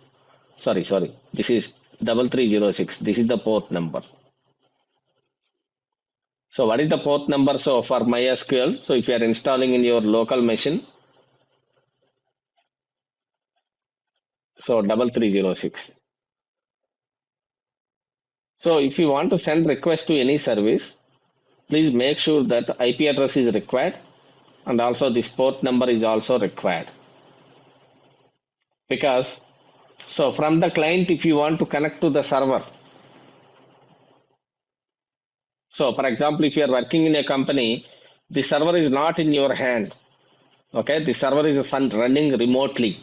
Sorry. This is 3306. This is the port number. So what is the port number? So for MySQL, so if you are installing in your local machine, so 3306. So if you want to send request to any service, please make sure that IP address is required and also this port number is also required. Because so from the client, if you want to connect to the server, so for example, if you are working in a company, the server is not in your hand. Okay, the server is running remotely.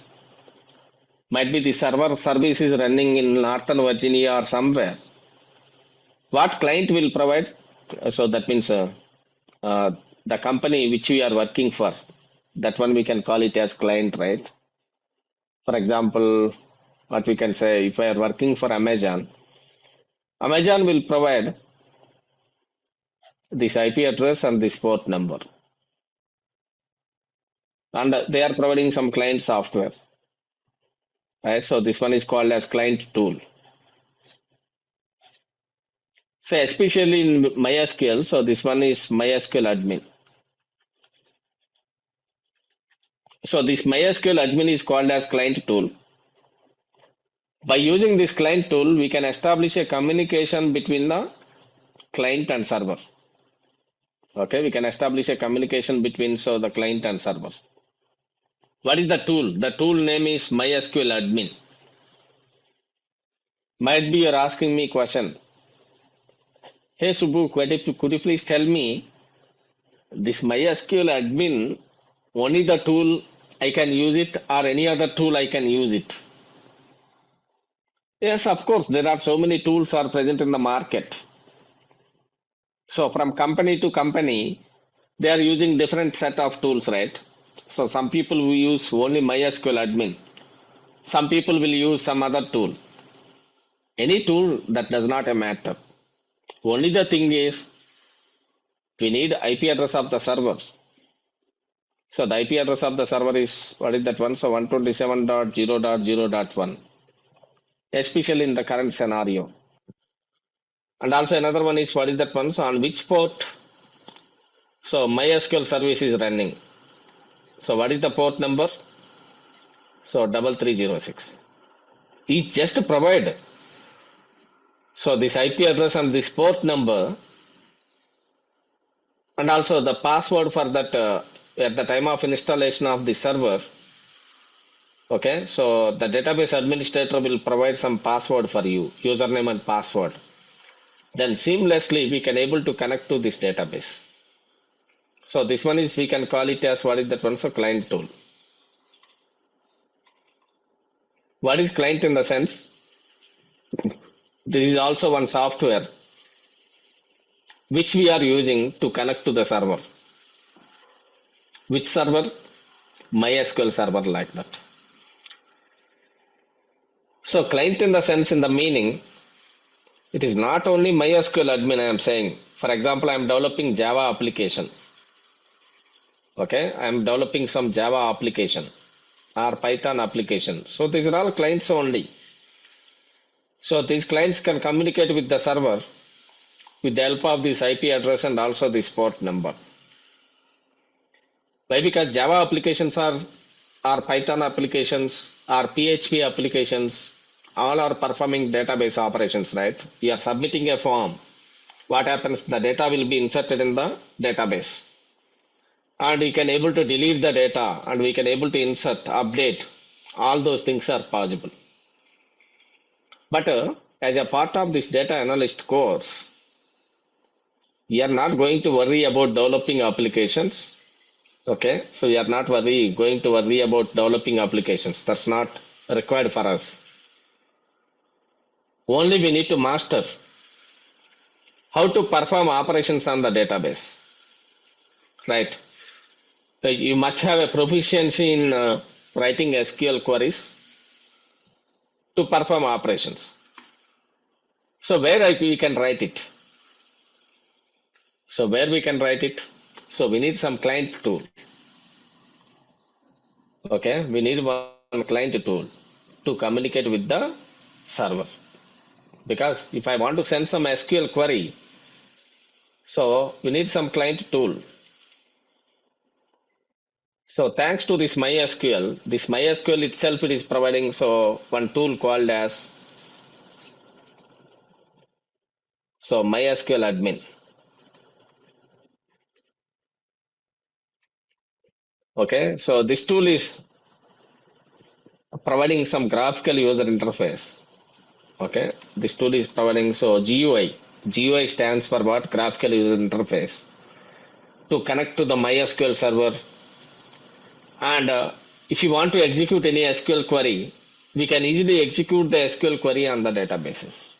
Might be the server service is running in Northern Virginia or somewhere. What client will provide? So that means the company which we are working for, that one we can call it as client, right? For example, what we can say, if I are working for Amazon, Amazon will provide this IP address and this port number. And they are providing some client software, right? So this one is called as client tool. So especially in MySQL, so this one is MySQL admin. So this MySQL admin is called as client tool. By using this client tool, we can establish a communication between the client and server. Okay, we can establish a communication between the client and server. What is the tool? The tool name is MySQL admin. Might be you're asking me question. Hey Subbu, could you please tell me this MySQL admin, only the tool I can use it or any other tool I can use it? Yes, of course, there are so many tools are present in the market. So from company to company, they are using different set of tools, right? So some people will use only MySQL admin. Some people will use some other tool. Any tool, that does not matter. Only the thing is, we need IP address of the server. So the IP address of the server is, what is that one? So 127.0.0.1, especially in the current scenario. And also another one is, what is that one? So on which port? So MySQL service is running. So what is the port number? So 3306. It just provide. So this IP address and this port number, and also the password for that at the time of installation of the server. Okay, so the database administrator will provide some password for you, username and password. Then seamlessly we can able to connect to this database. So this one is, we can call it as, what is that one? So client tool. What is client in the sense? This is also one software which we are using to connect to the server. Which server? MySQL server, like that. So client in the sense, in the meaning, it is not only MySQL admin I am saying. For example, I am developing Java application. Okay, I am developing some Java application or Python application. So these are all clients only. So these clients can communicate with the server with the help of this IP address and also this port number. Why? Because Java applications or Python applications or PHP applications, all are performing database operations, right? You are submitting a form. What happens? The data will be inserted in the database. And we can able to delete the data, and we can able to insert, update. All those things are possible. But as a part of this data analyst course, we are not going to worry about developing applications. Okay, so we are not going to worry about developing applications. That's not required for us. Only we need to master how to perform operations on the database. Right. So you must have a proficiency in writing SQL queries to perform operations. So where we can write it? So where we can write it? So we need some client tool. Okay, we need one client tool to communicate with the server. Because if I want to send some SQL query, so we need some client tool. So thanks to this MySQL itself, it is providing one tool called as MySQL admin. Okay, so this tool is providing some graphical user interface. Okay, this tool is providing GUI. GUI stands for what? Graphical user interface. To connect to the MySQL server. And if you want to execute any SQL query, we can easily execute the SQL query on the databases.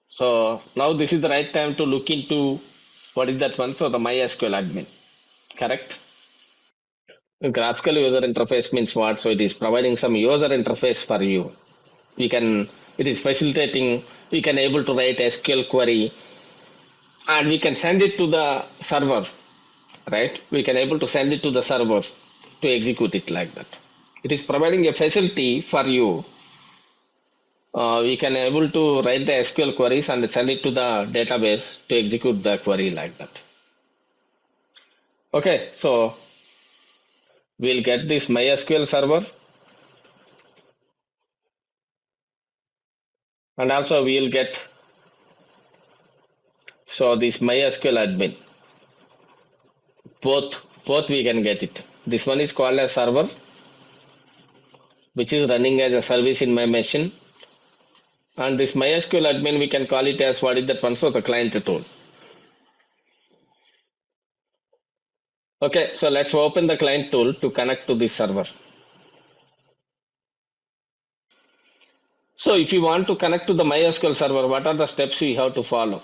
So now this is the right time to look into what is that one? So the MySQL admin. Correct? Graphical user interface means what? So it is providing some user interface for you. It is facilitating, we can able to write SQL query and we can send it to the server, right? We can able to send it to the server to execute it like that. It is providing a facility for you. We can able to write the SQL queries and send it to the database to execute the query like that. Okay, so we'll get this MySQL server, and also we'll get this MySQL admin. Both we can get it. This one is called as server, which is running as a service in my machine. And this MySQL admin, we can call it as what is that one? So the client tool. Okay, so let's open the client tool to connect to this server. So if you want to connect to the MySQL server, what are the steps we have to follow?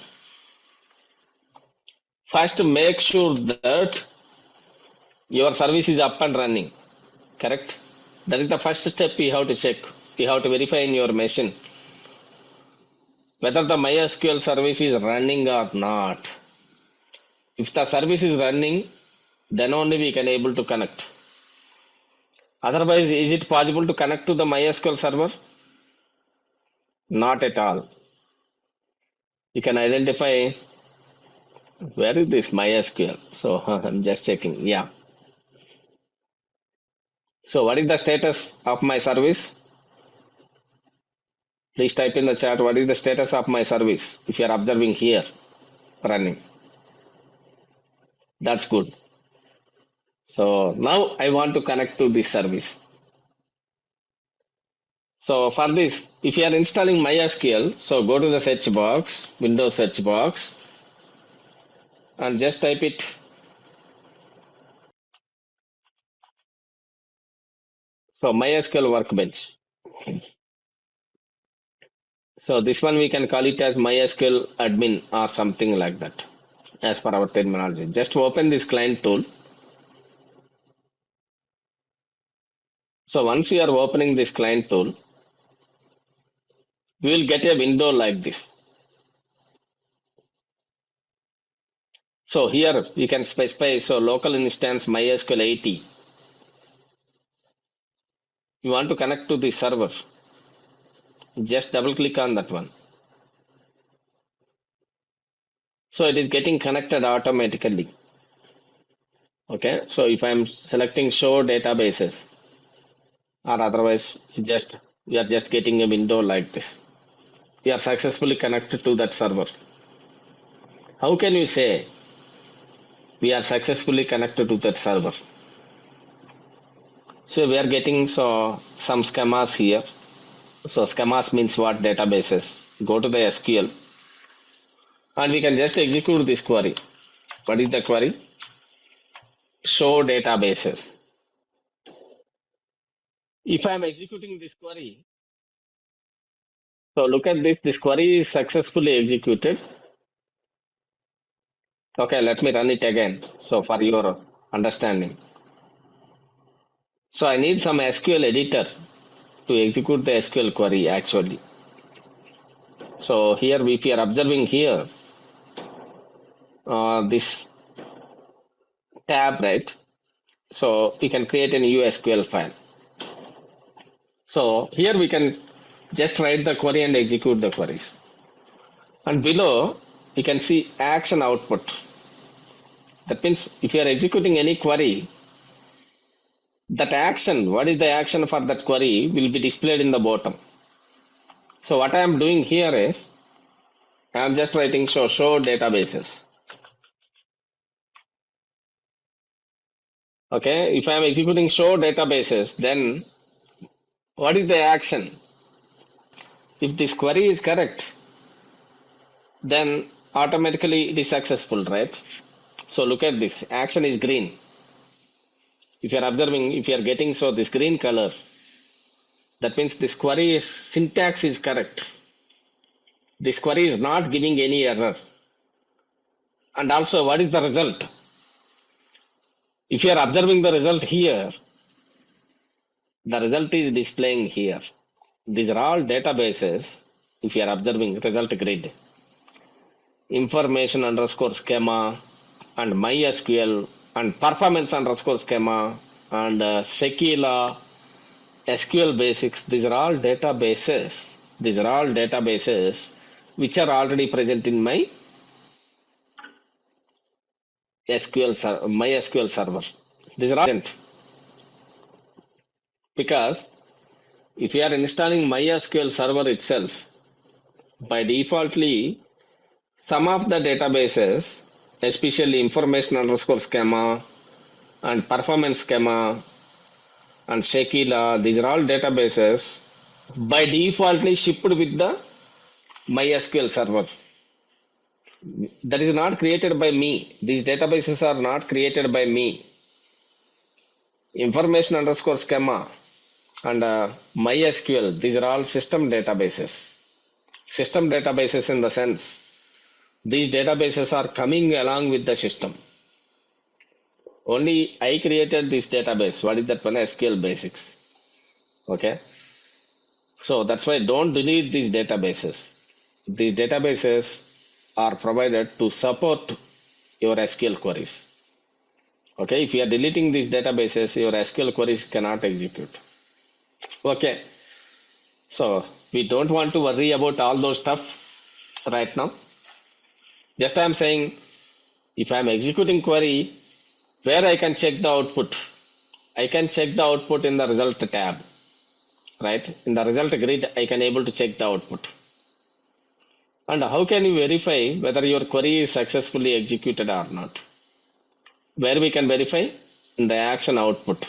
First, make sure that your service is up and running, correct? That is the first step you have to check. You have to verify in your machine whether the MySQL service is running or not. If the service is running, then only we can able to connect. Otherwise, is it possible to connect to the MySQL server? Not at all. You can identify where is this MySQL. So I'm just checking. Yeah. So what is the status of my service? Please type in the chat what is the status of my service if you are observing here running. That's good. So now I want to connect to this service. So for this, if you are installing MySQL, so go to the search box, Windows search box, and just type it. So MySQL Workbench. So this one we can call it as MySQL admin or something like that as per our terminology. Just open this client tool. So once we are opening this client tool, we will get a window like this. So here you can specify local instance MySQL 80. You want to connect to the server. Just double click on that one. So it is getting connected automatically. Okay, so if I'm selecting show databases, or otherwise we are just getting a window like this. We are successfully connected to that server. How can you say we are successfully connected to that server? So we are getting some schemas here. So schemas means what? Databases. Go to the SQL and we can just execute this query. What is the query? Show databases. If I am executing this query, so look at this. This query is successfully executed. Okay, let me run it again. So for your understanding. So I need some SQL editor to execute the SQL query actually. So here, if you are observing here, this tab, right? So we can create a new SQL file. So here we can just write the query and execute the queries. And below, you can see action output. That means if you are executing any query, that action, what is the action for that query, will be displayed in the bottom. So what I am doing here is, I am just writing show databases. Okay, if I am executing show databases, then what is the action? If this query is correct, then automatically it is successful, right? So look at this, action is green. If you are observing, if you are getting this green color, that means this query syntax is correct. This query is not giving any error. And also, what is the result? If you are observing the result here, the result is displaying here. These are all databases. If you are observing result grid, information underscore schema, and MySQL, and performance underscore schema, and Sequila, SQL basics. These are all databases. These are all databases which are already present in my MySQL server. These are all present. Because if you are installing MySQL server itself, by defaultly, some of the databases, especially information underscore schema and performance schema and Shekila, these are all databases by defaultly shipped with the MySQL server. That is not created by me. These databases are not created by me. Information underscore schema and MySQL, these are all system databases. System databases in the sense, these databases are coming along with the system. Only I created this database. What is that one? SQL basics. Okay. So that's why don't delete these databases. These databases are provided to support your SQL queries. Okay. If you are deleting these databases, your SQL queries cannot execute. Okay. So we don't want to worry about all those stuff right now. Just I am saying, if I am executing query, where I can check the output, I can check the output in the result tab, right? In the result grid, I can able to check the output. And how can you verify whether your query is successfully executed or not? Where we can verify? In the action output.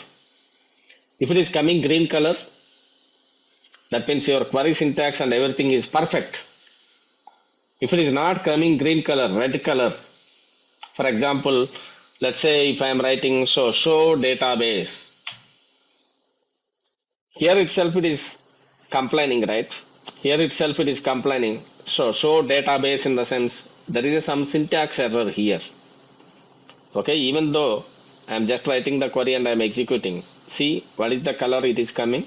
If it is coming green color, that means your query syntax and everything is perfect. If it is not coming green color, red color, for example, let's say if I am writing show database, here itself it is complaining, right? Here itself it is complaining. So show database in the sense there is some syntax error here. Okay, even though I am just writing the query and I am executing. See what is the color it is coming?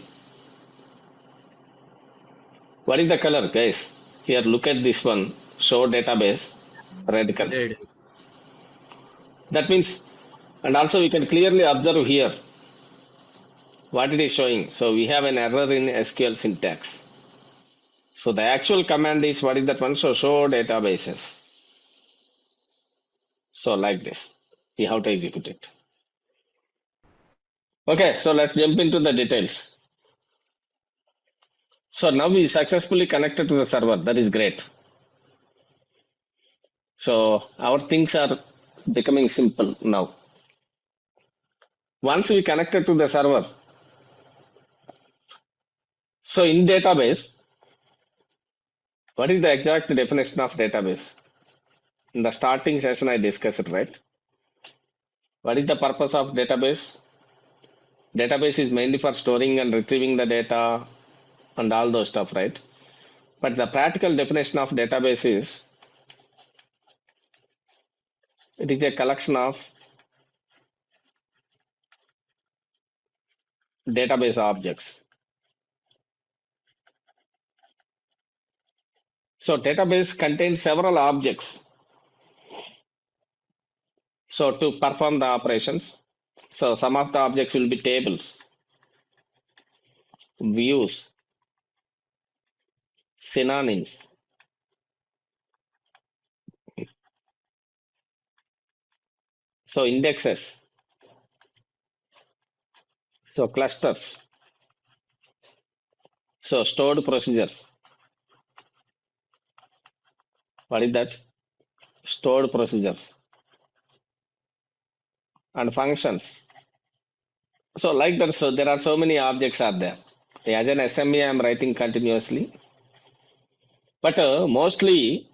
What is the color, guys? Here, look at this one. Show database, red color. Red. That means, and also we can clearly observe here what it is showing. So we have an error in SQL syntax. So the actual command is, what is that one? So show databases. So like this, we have to execute it. Okay, so let's jump into the details. So now we successfully connected to the server. That is great. So our things are becoming simple now. Once we connected to the server, so in database, what is the exact definition of database? In the starting session, I discussed it, right? What is the purpose of database? Database is mainly for storing and retrieving the data and all those stuff, right? But the practical definition of database is, it is a collection of database objects. So database contains several objects. So to perform the operations, so some of the objects will be tables, views, synonyms, so indexes, so clusters, so stored procedures. What is that? Stored procedures and functions. So like that, so there are so many objects are there. As an SME, I am writing continuously. But mostly,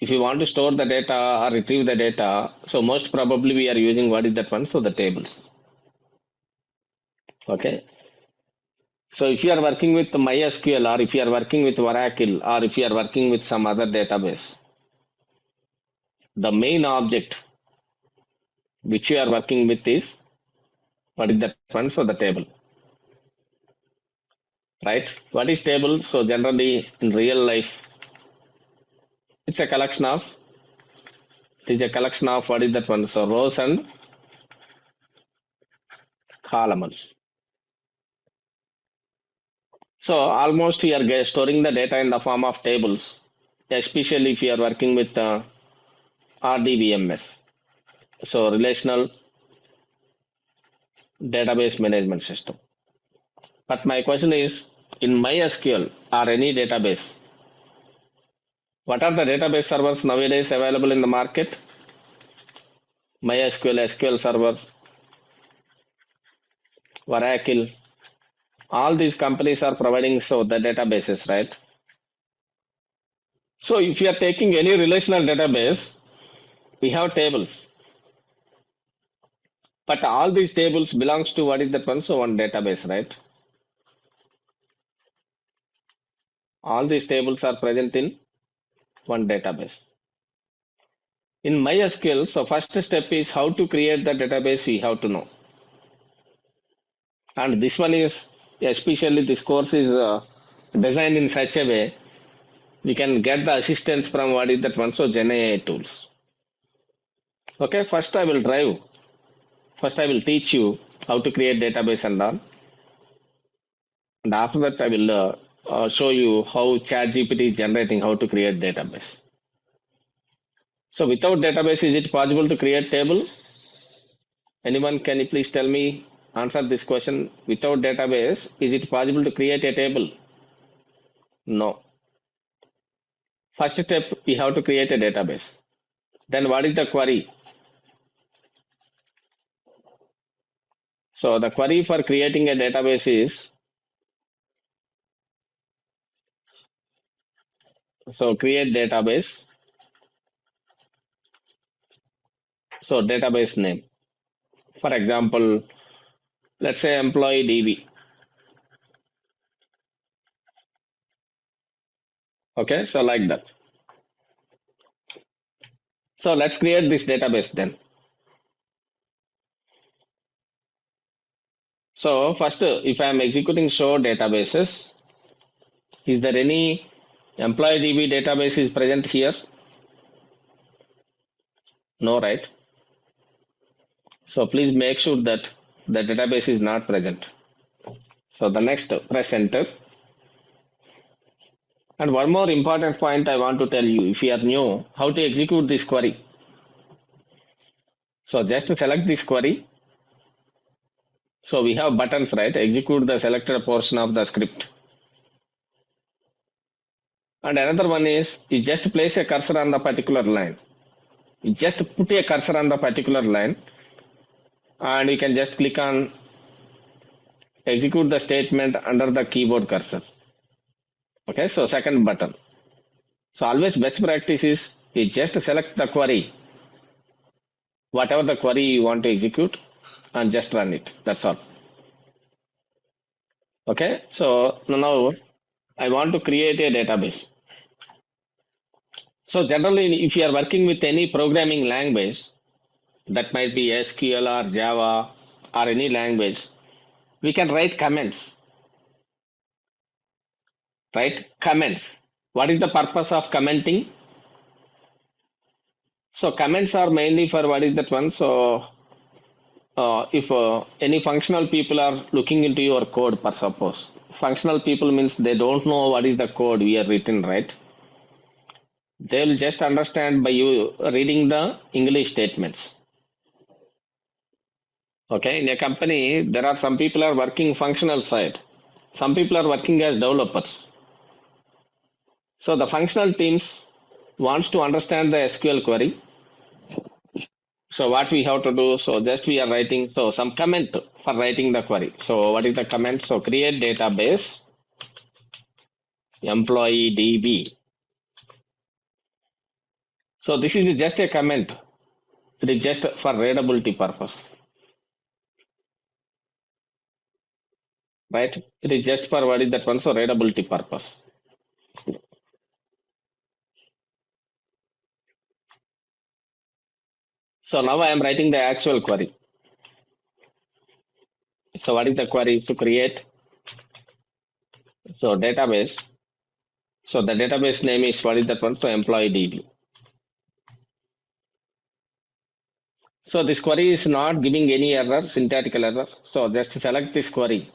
if you want to store the data or retrieve the data, so most probably we are using, what is that one? So the tables. Okay. So if you are working with MySQL, or if you are working with Oracle, or if you are working with some other database, the main object which you are working with is, what is that one? So the table. Right? What is table? So generally in real life, it's a collection of, what is that one? So rows and columns. So almost you are storing the data in the form of tables, especially if you are working with RDBMS. So relational database management system. But my question is, in MySQL or any database, what are the database servers nowadays available in the market? MySQL, SQL Server, Oracle, all these companies are providing so the databases, right? So if you are taking any relational database, we have tables. But all these tables belongs to what is that one? So one database, right? All these tables are present in one database. In MySQL, so first step is how to create the database we have to know. And this one is, especially this course is designed in such a way, we can get the assistance from what is that one? So GenAI tools. Okay, first I will teach you how to create database and all. And after that, I will show you how ChatGPT is generating how to create database. So without database, is it possible to create table? Anyone, can you please tell me, answer this question? Without database, is it possible to create a table? No. First step, we have to create a database. Then what is the query? So the query for creating a database is, so create database. So database name. For example, let's say employee DB. Okay, so like that. So let's create this database then. So first, if I am executing show databases, is there any employee DB database is present here? No, right? So please make sure that the database is not present. So the next, press enter. And one more important point I want to tell you, if you are new, how to execute this query. So just select this query. So we have buttons, right? Execute the selected portion of the script. And another one is, you just place a cursor on the particular line. You just put a cursor on the particular line, and you can just click on execute the statement under the keyboard cursor. Okay, so second button. So always best practice is you just select the query, whatever the query you want to execute, and just run it. That's all. Okay, so now I want to create a database. So generally, if you are working with any programming language, that might be SQL or Java or any language, we can write comments. Right? Comments. What is the purpose of commenting? So comments are mainly for what is that one? So if any functional people are looking into your code, per suppose, functional people means they don't know what is the code we are written, right? They will just understand by you reading the English statements. Okay, in a company, there are some people are working functional side. Some people are working as developers. So the functional teams wants to understand the SQL query. So what we have to do, so just we are writing, so some comment for writing the query. So what is the comment? So create database, employee DB. So this is just a comment. It is just for readability purpose. Right? It is just for what is that one? So readability purpose. So now I am writing the actual query. So what is the query to create? So database. So the database name is what is that one? So employee DB. So this query is not giving any error, syntactical error. So just select this query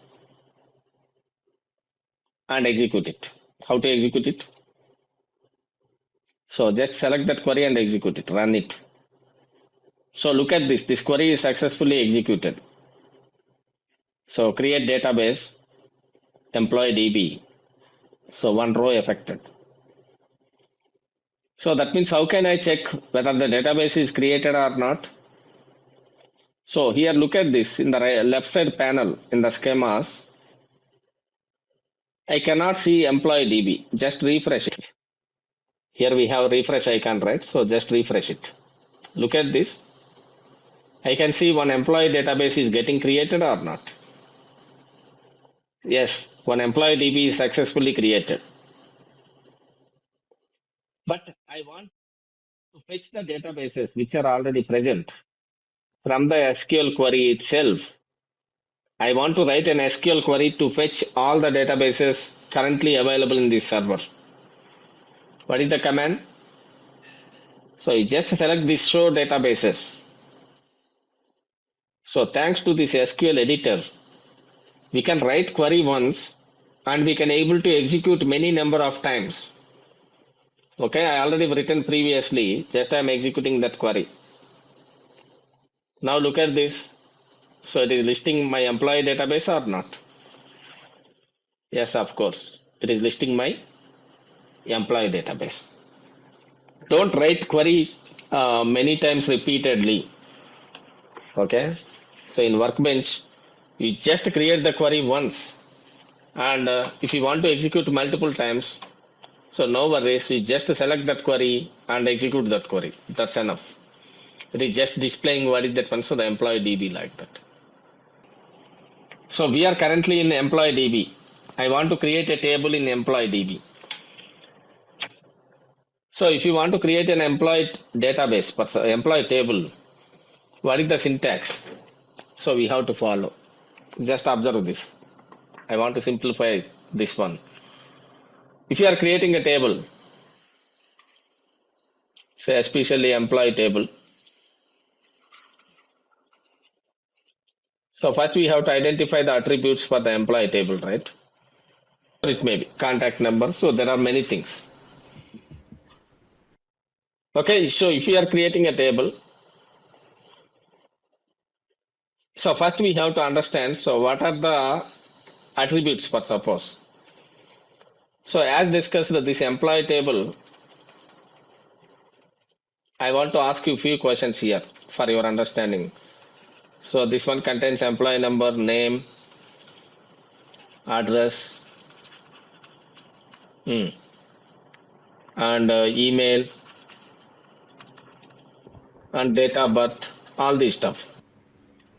and execute it. How to execute it? So just select that query and execute it, run it. So look at this. This query is successfully executed. So create database. employee DB. So one row affected. So that means how can I check whether the database is created or not? So here look at this in the left side panel in the schemas. I cannot see employee DB. Just refresh it. Here we have refresh icon, right? So just refresh it. Look at this. I can see one employee database is getting created or not. Yes, one employee DB is successfully created. But I want to fetch the databases which are already present from the SQL query itself. I want to write an SQL query to fetch all the databases currently available in this server. What is the command? So you just select this show databases. So thanks to this SQL editor, we can write query once and we can able to execute many number of times. Okay, I already written previously, just I am executing that query. Now look at this. So it is listing my employee database or not? Yes, of course. It is listing my employee database. Don't write query many times repeatedly. Okay. So in Workbench, you just create the query once. And if you want to execute multiple times, so no worries, you just select that query and execute that query. That's enough. It is just displaying what is that one, so the employee DB like that. So we are currently in employee DB. I want to create a table in employee DB. So if you want to create an employee database, employee table, what is the syntax? So we have to follow. Just observe this. I want to simplify this one. If you are creating a table, say especially employee table. So first we have to identify the attributes for the employee table, right? It may be contact number. So there are many things. Okay, so if you are creating a table, so first we have to understand, so what are the attributes for suppose. So as discussed, this employee table, I want to ask you a few questions here for your understanding. So this one contains employee number, name, address, and email, and date of birth, all this stuff.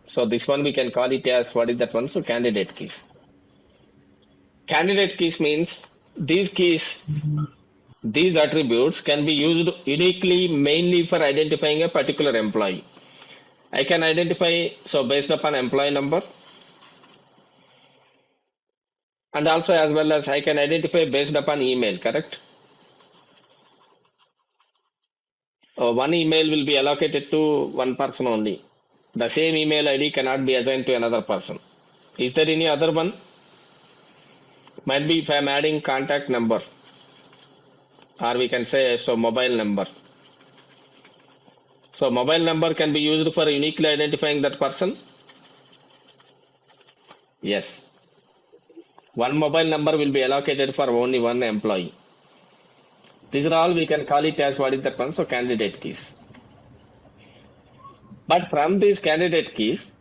So this one we can call it as, what is that one? So candidate keys. Candidate keys means these keys, these attributes can be used uniquely mainly for identifying a particular employee. I can identify, so based upon employee number, and also as well as I can identify based upon email, correct? One email will be allocated to one person only. The same email ID cannot be assigned to another person. Is there any other one? Might be if I am adding contact number, or we can say so mobile number. So mobile number can be used for uniquely identifying that person. Yes. One mobile number will be allocated for only one employee. These are all we can call it as, what is that one? So candidate keys. But from these candidate keys,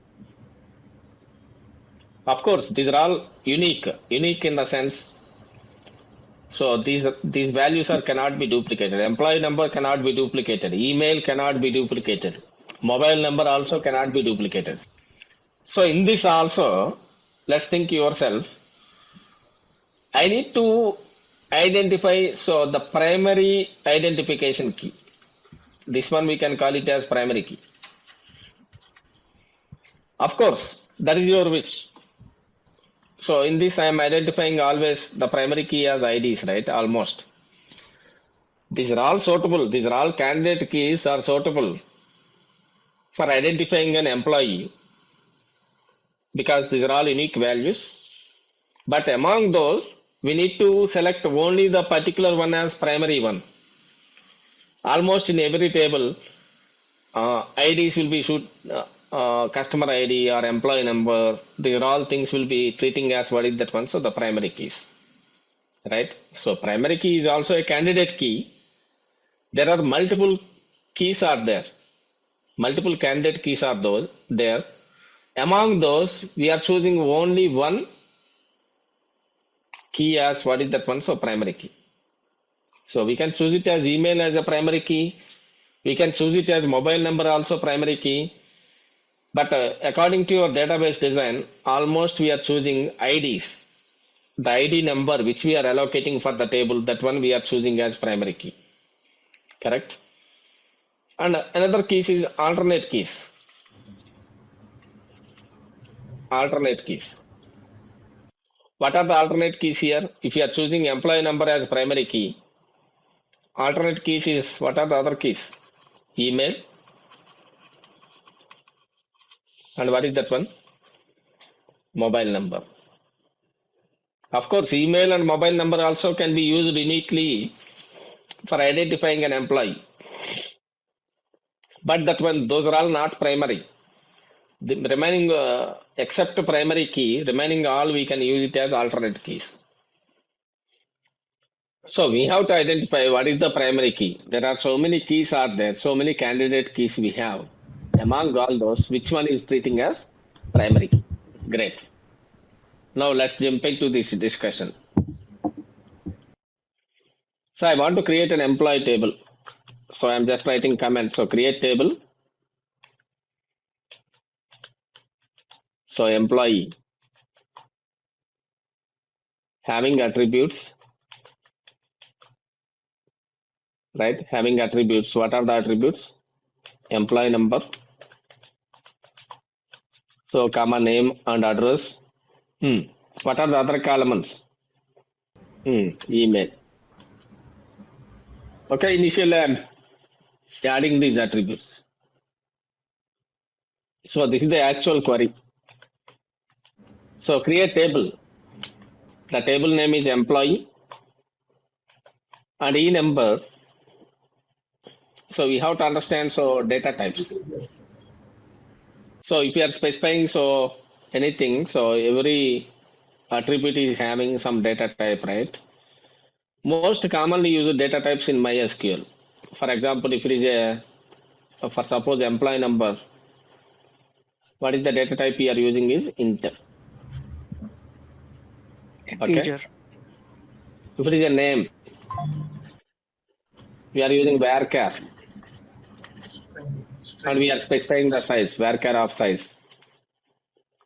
of course, these are all unique in the sense. So these values cannot be duplicated. Employee number cannot be duplicated. Email cannot be duplicated. Mobile number also cannot be duplicated. So in this also, let's think yourself. I need to identify, so the primary identification key. This one we can call it as primary key. Of course, that is your wish. So in this, I am identifying always the primary key as IDs, right? Almost. These are all suitable. These are all candidate keys are suitable for identifying an employee because these are all unique values. But among those, we need to select only the particular one as primary one. Almost in every table, IDs will be customer ID or employee number, these are all things will be treating as what is that one, so the primary keys, right? So primary key is also a candidate key. There are multiple keys are there. Multiple candidate keys are those there. Among those, we are choosing only one key as what is that one, so primary key. So we can choose it as email as a primary key. We can choose it as mobile number also primary key. But according to your database design, almost we are choosing IDs. The ID number which we are allocating for the table, that one we are choosing as primary key. Correct? And another key is alternate keys. Alternate keys. What are the alternate keys here? If you are choosing employee number as primary key, alternate keys is, what are the other keys? Email. And what is that one? Mobile number. Of course, email and mobile number also can be used uniquely for identifying an employee. But that one, those are all not primary. The remaining, except primary key, remaining all we can use it as alternate keys. So we have to identify what is the primary key. There are so many keys are there, so many candidate keys we have. Among all those, which one is treating as primary key? Great. Now let's jump into this discussion. So I want to create an employee table. So I'm just writing comment. So create table. So employee having attributes, right? Having attributes. What are the attributes? Employee number. So comma name and address. What are the other columns? Email. Okay, initially I'm adding these attributes. So this is the actual query. So create table. The table name is employee and e number. So we have to understand data types. So if you are specifying anything, so every attribute is having some data type, right? Most commonly used data types in MySQL. For example, if it is for suppose employee number, what is the data type we are using is int. Okay. If it is a name, we are using varchar. And we are specifying the size, varchar of size.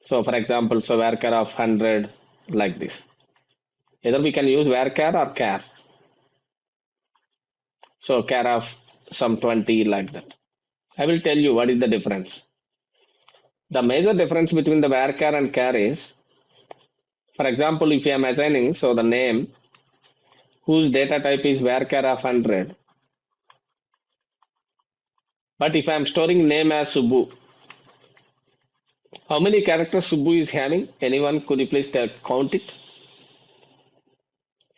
So for example, varchar of 100, like this. Either we can use varchar or char. So char of some 20, like that. I will tell you what is the difference. The major difference between the varchar and char is, for example, if I am assigning the name whose data type is varchar of 100, but if I am storing name as Subbu, how many characters Subbu is having? Anyone, could you please count it?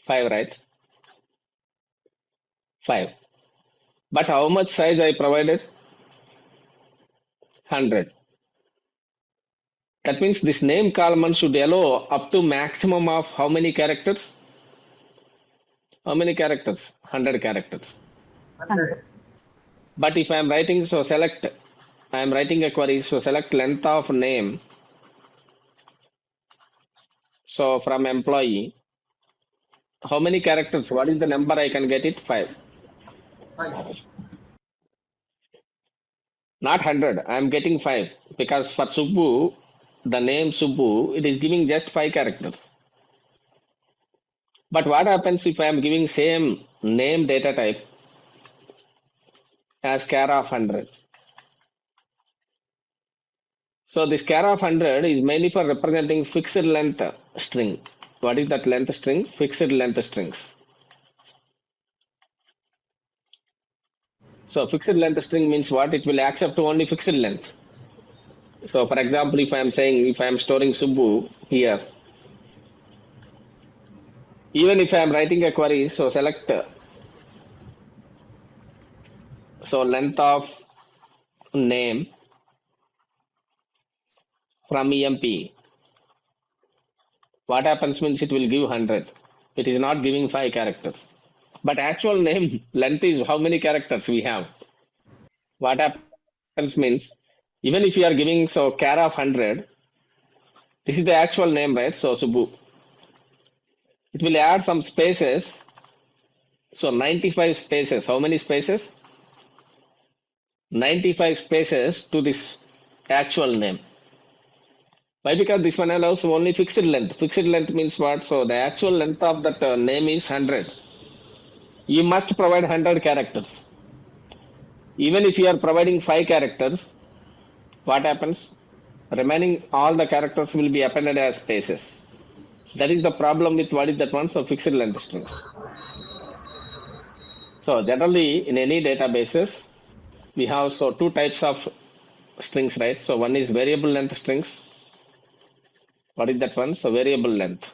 5, right? 5. But how much size I provided? 100. That means this name column should allow up to maximum of how many characters? How many characters? 100 characters. 100. But if I am writing, select, I am writing a query, select length of name. So from employee, how many characters? What is the number I can get it? 5. 5. Not 100. I am getting 5 because for Subbu, the name Subbu, it is giving just 5 characters. But what happens if I am giving same name data type as char of 100? So this char of 100 is mainly for representing fixed length string. What is that length string? Fixed length strings. So fixed length string means what? It will accept only fixed length. So for example, if I am saying, if I am storing Subbu here, even if I am writing a query, select, length of name from EMP, what happens means it will give 100. It is not giving 5 characters. But actual name length is how many characters we have. What happens means, even if you are giving so char of 100, this is the actual name, right? So Subbu. It will add some spaces. So 95 spaces. How many spaces? 95 spaces to this actual name. Why? Because this one allows only fixed length. Fixed length means what? So the actual length of that name is 100. You must provide 100 characters. Even if you are providing 5 characters, what happens? Remaining all the characters will be appended as spaces. That is the problem with what is that one? So fixed length strings. So generally in any databases, we have so 2 types of strings, right? So one is variable length strings. What is that one? So variable length,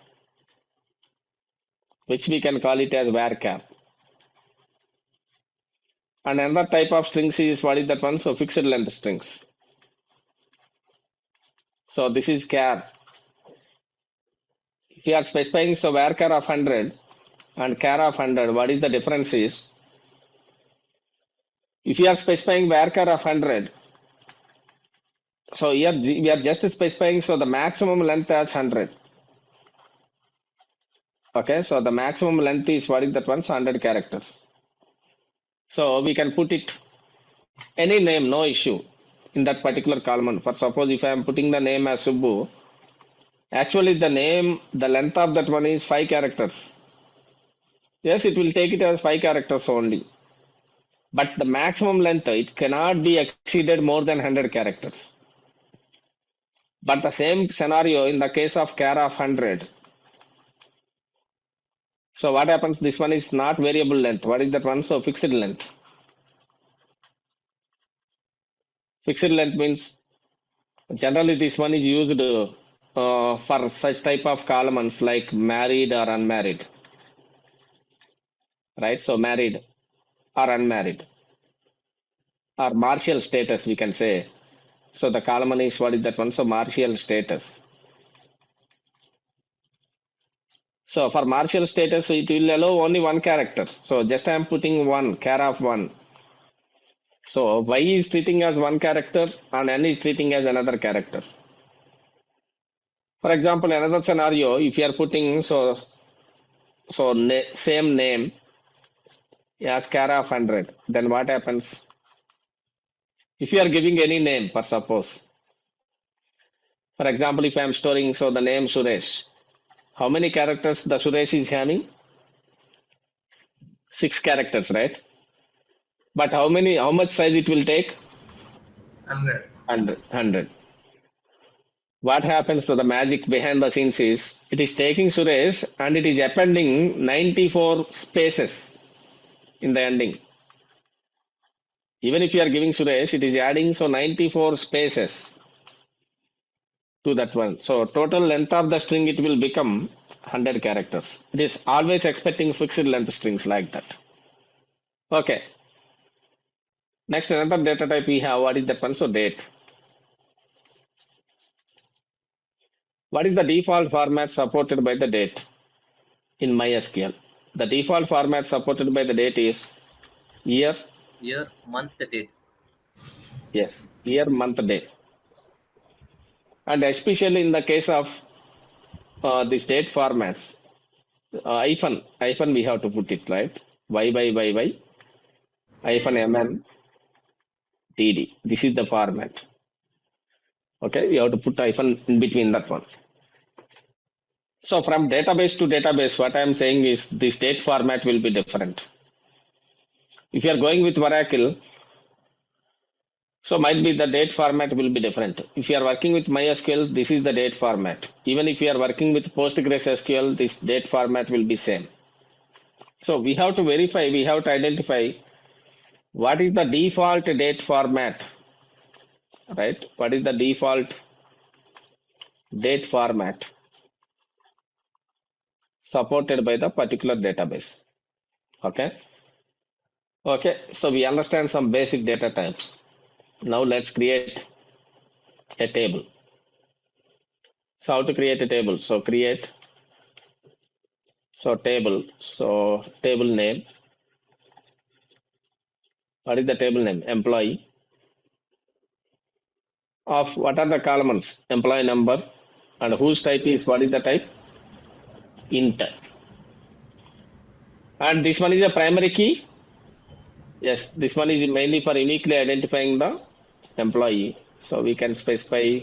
which we can call it as varchar. And another type of strings is what is that one? So fixed length strings. So this is char. If you are specifying so varchar of 100 and char of 100, what is the difference is? If you are specifying varchar of 100, so here we are just specifying so the maximum length as 100. Okay, so the maximum length is what is that one? So 100 characters. So we can put it any name, no issue in that particular column. For suppose if I am putting the name as Subbu, actually the name, the length of that one is 5 characters. Yes, it will take it as 5 characters only. But the maximum length, it cannot be exceeded more than 100 characters. But the same scenario in the case of char of 100. So what happens? This one is not variable length. What is that one? So fixed length. Fixed length means generally this one is used for such type of columns like married or unmarried. Right? So married or unmarried or marital status we can say. So the column is what is that one? So marital status. So for marital status, it will allow only 1 character. So just I am putting 1, char of 1. So Y is treating as 1 character and N is treating as another character. For example, another scenario, if you are putting same name as char of 100, then what happens? If you are giving any name, for suppose, for example, if I am storing so the name Suresh, how many characters the Suresh is having? 6 characters, right? But how much size it will take? 100. What happens to the magic behind the scenes is, it is taking Suresh and it is appending 94 spaces in the ending. Even if you are giving Suresh, it is adding so 94 spaces to that one. So total length of the string, it will become 100 characters. It is always expecting fixed length strings like that. Okay. Next, another data type we have, what is that one? So date. What is the default format supported by the date in MySQL? The default format supported by the date is year, month, date. Yes, year, month, day. And especially in the case of these date formats, hyphen we have to put it, right? Y, hyphen MN, TD. This is the format. Okay, we have to put hyphen in between that one. So from database to database, what I am saying is this date format will be different. If you are going with Oracle, so might be the date format will be different. If you are working with MySQL, this is the date format. Even if you are working with PostgreSQL, this date format will be same. So we have to verify, we have to identify what is the default date format, right? What is the default date format supported by the particular database? Okay. Okay, so we understand some basic data types. Now let's create a table. So how to create a table? So create, so table, so table name. What is the table name? Employee. Of what are the columns? Employee number. And whose type is, what is the type? Int. And this one is a primary key. Yes, this one is mainly for uniquely identifying the employee. So we can specify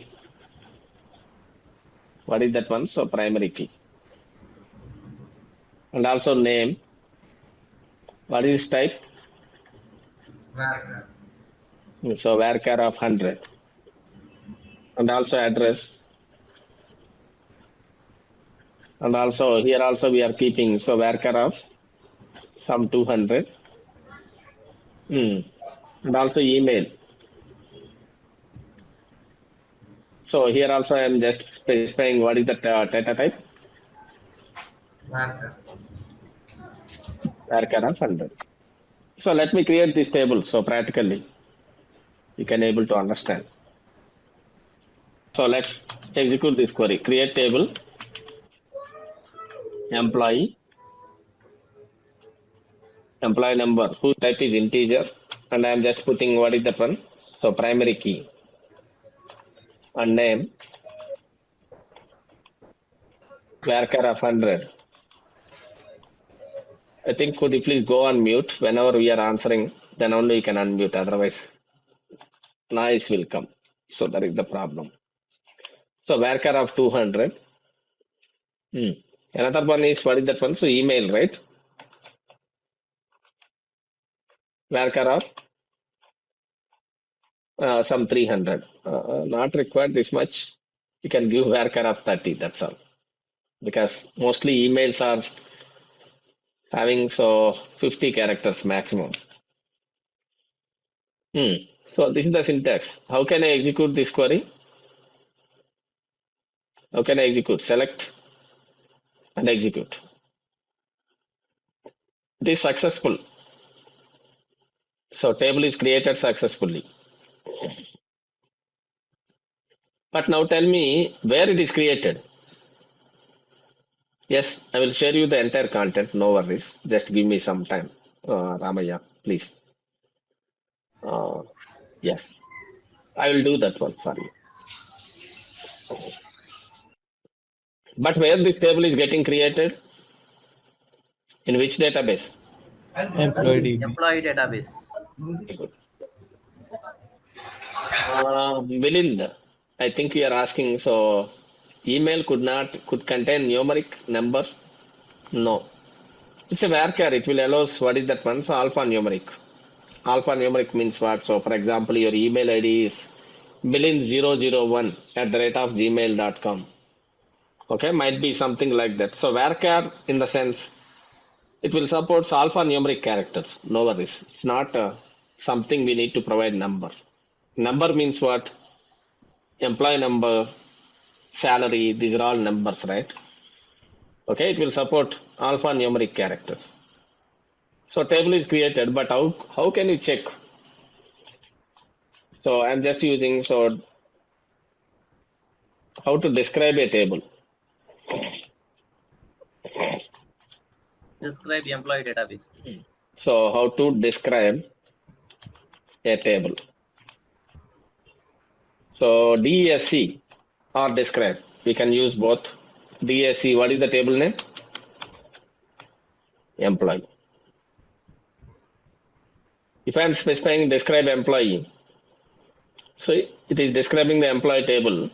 what is that one? So primary key. And also name. What is type? Varchar. So varchar of 100. And also address. And also here also we are keeping so varchar of some 200. And also email. So here also I am just specifying what is the data type. Varchar. Varchar of 100. So let me create this table. So practically you can able to understand. So let's execute this query. Create table. Employee. Employee number. Whose type is integer. And I am just putting what is that one. So primary key. And name. Varchar of 100. I think could you please go on mute whenever we are answering, then only you can unmute, otherwise noise will come. So that is the problem. So varchar of 200. Another one is what is that one? So email, right? Varchar of some 300. Not required this much. You can give varchar of 30. That's all. Because mostly emails are having so 50 characters maximum. So this is the syntax. How can I execute this query? How can I execute? Select and execute. It is successful. So table is created successfully. But now tell me where it is created. Yes, I will share you the entire content. No worries. Just give me some time. Ramaya, please. Yes, I will do that one for you. But where this table is getting created? In which database? Employee database. Milind, I think you are asking, so email could contain numeric number? No. It's a varchar. It will allow what is that one? So alphanumeric. Alphanumeric means what? So for example, your email ID is milind001@gmail.com. Okay, might be something like that. So varchar in the sense it will support alphanumeric characters. No worries. It's not something we need to provide number. Number means what? Employee number, salary, these are all numbers, right? Okay, it will support alphanumeric characters. So table is created, but how can you check? So I'm just using, so how to describe a table? Describe employee database. So how to describe a table? So DSC or describe. We can use both. DSC, what is the table name? Employee. If I am specifying describe employee, so it is describing the employee table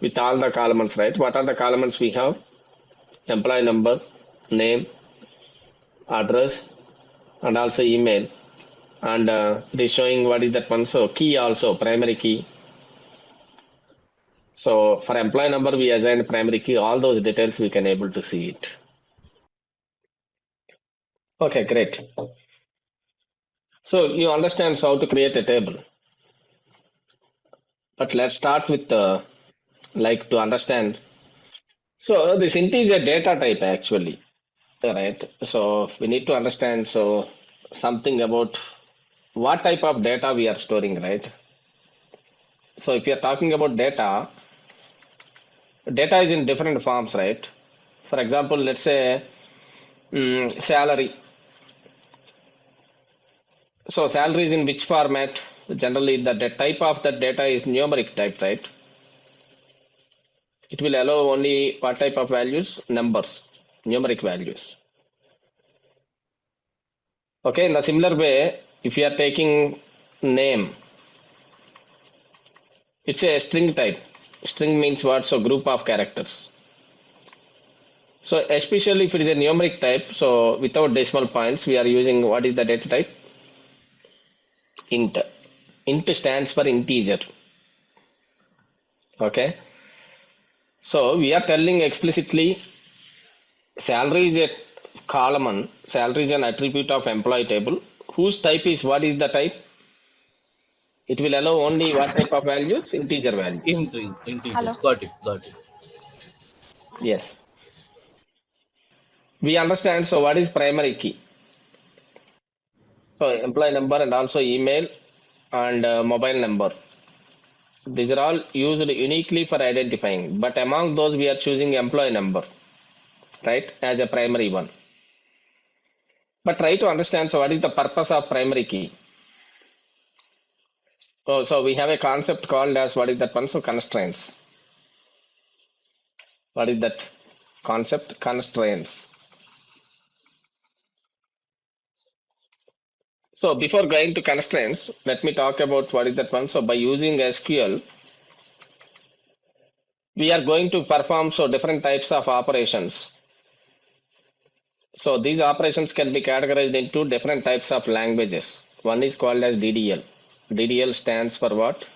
with all the columns, right? What are the columns we have? Employee number, name, address, and also email. And it is showing what is that one? So key also, primary key. So for employee number, we assign primary key. All those details we can able to see it. Okay, great. So you understand how to create a table. But let's start with like to understand. So this int is a data type actually, right? So we need to understand so something about what type of data we are storing, right? So if you are talking about data, data is in different forms, right? For example, let's say salary. So salary is in which format? Generally, the type of the data is numeric type, right? It will allow only what type of values? Numbers, numeric values. Okay, in the similar way, if you are taking name, it's a string type. String means what? So group of characters. So especially if it is a numeric type, so without decimal points, we are using what is the data type? Int. Int stands for integer. Okay. So we are telling explicitly salary is a column. Salary is an attribute of employee table. Whose type is what is the type? It will allow only what type of values? Integer values. Integers. Got it. Got it. Yes. We understand. So what is primary key? So employee number and also email and mobile number. These are all used uniquely for identifying. But among those, we are choosing employee number, right, as a primary one. But try to understand. So what is the purpose of primary key? Oh, so we have a concept called as what is that one? So constraints. What is that concept? Constraints. So before going to constraints, let me talk about what is that one. So by using SQL, we are going to perform so different types of operations. So these operations can be categorized into different types of languages. One is called as DDL. DDL stands for what?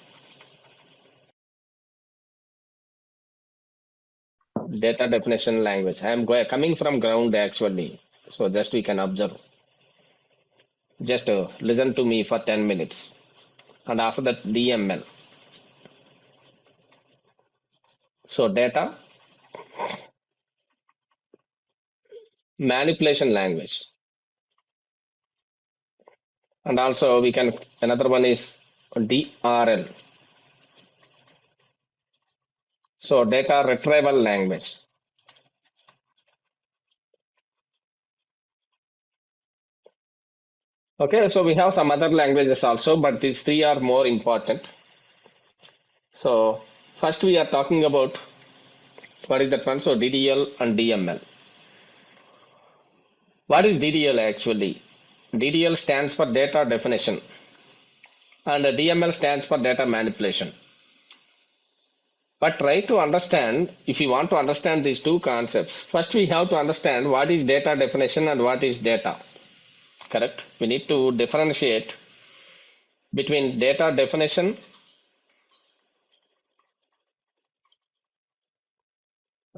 Data definition language. I am coming from ground actually. So just we can observe. Just listen to me for 10 minutes. And after that, DML. So data manipulation language. And also we can, another one is DRL. So data retrieval language. Okay, so we have some other languages also, but these three are more important. So first we are talking about what is that one? So DDL and DML. What is DDL actually? DDL stands for data definition and DML stands for data manipulation. But try to understand, if you want to understand these two concepts, first we have to understand what is data definition and what is data. Correct? We need to differentiate between data definition,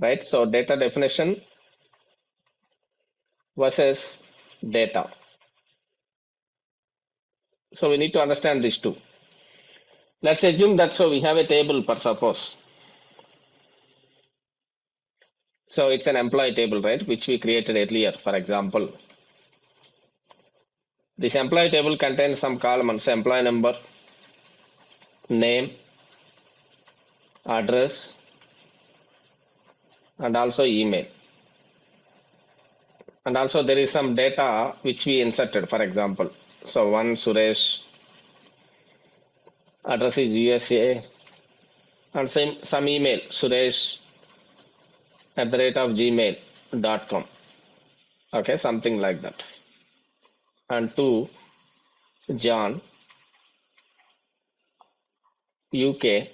right? So data definition versus data. So we need to understand these two. Let's assume that so we have a table per suppose. So it's an employee table, right? Which we created earlier, for example. This employee table contains some columns, employee number, name, address, and also email. And also there is some data which we inserted, for example. So one Suresh, address is USA, and some email, suresh@gmail.com. Okay, something like that. And two, John, UK.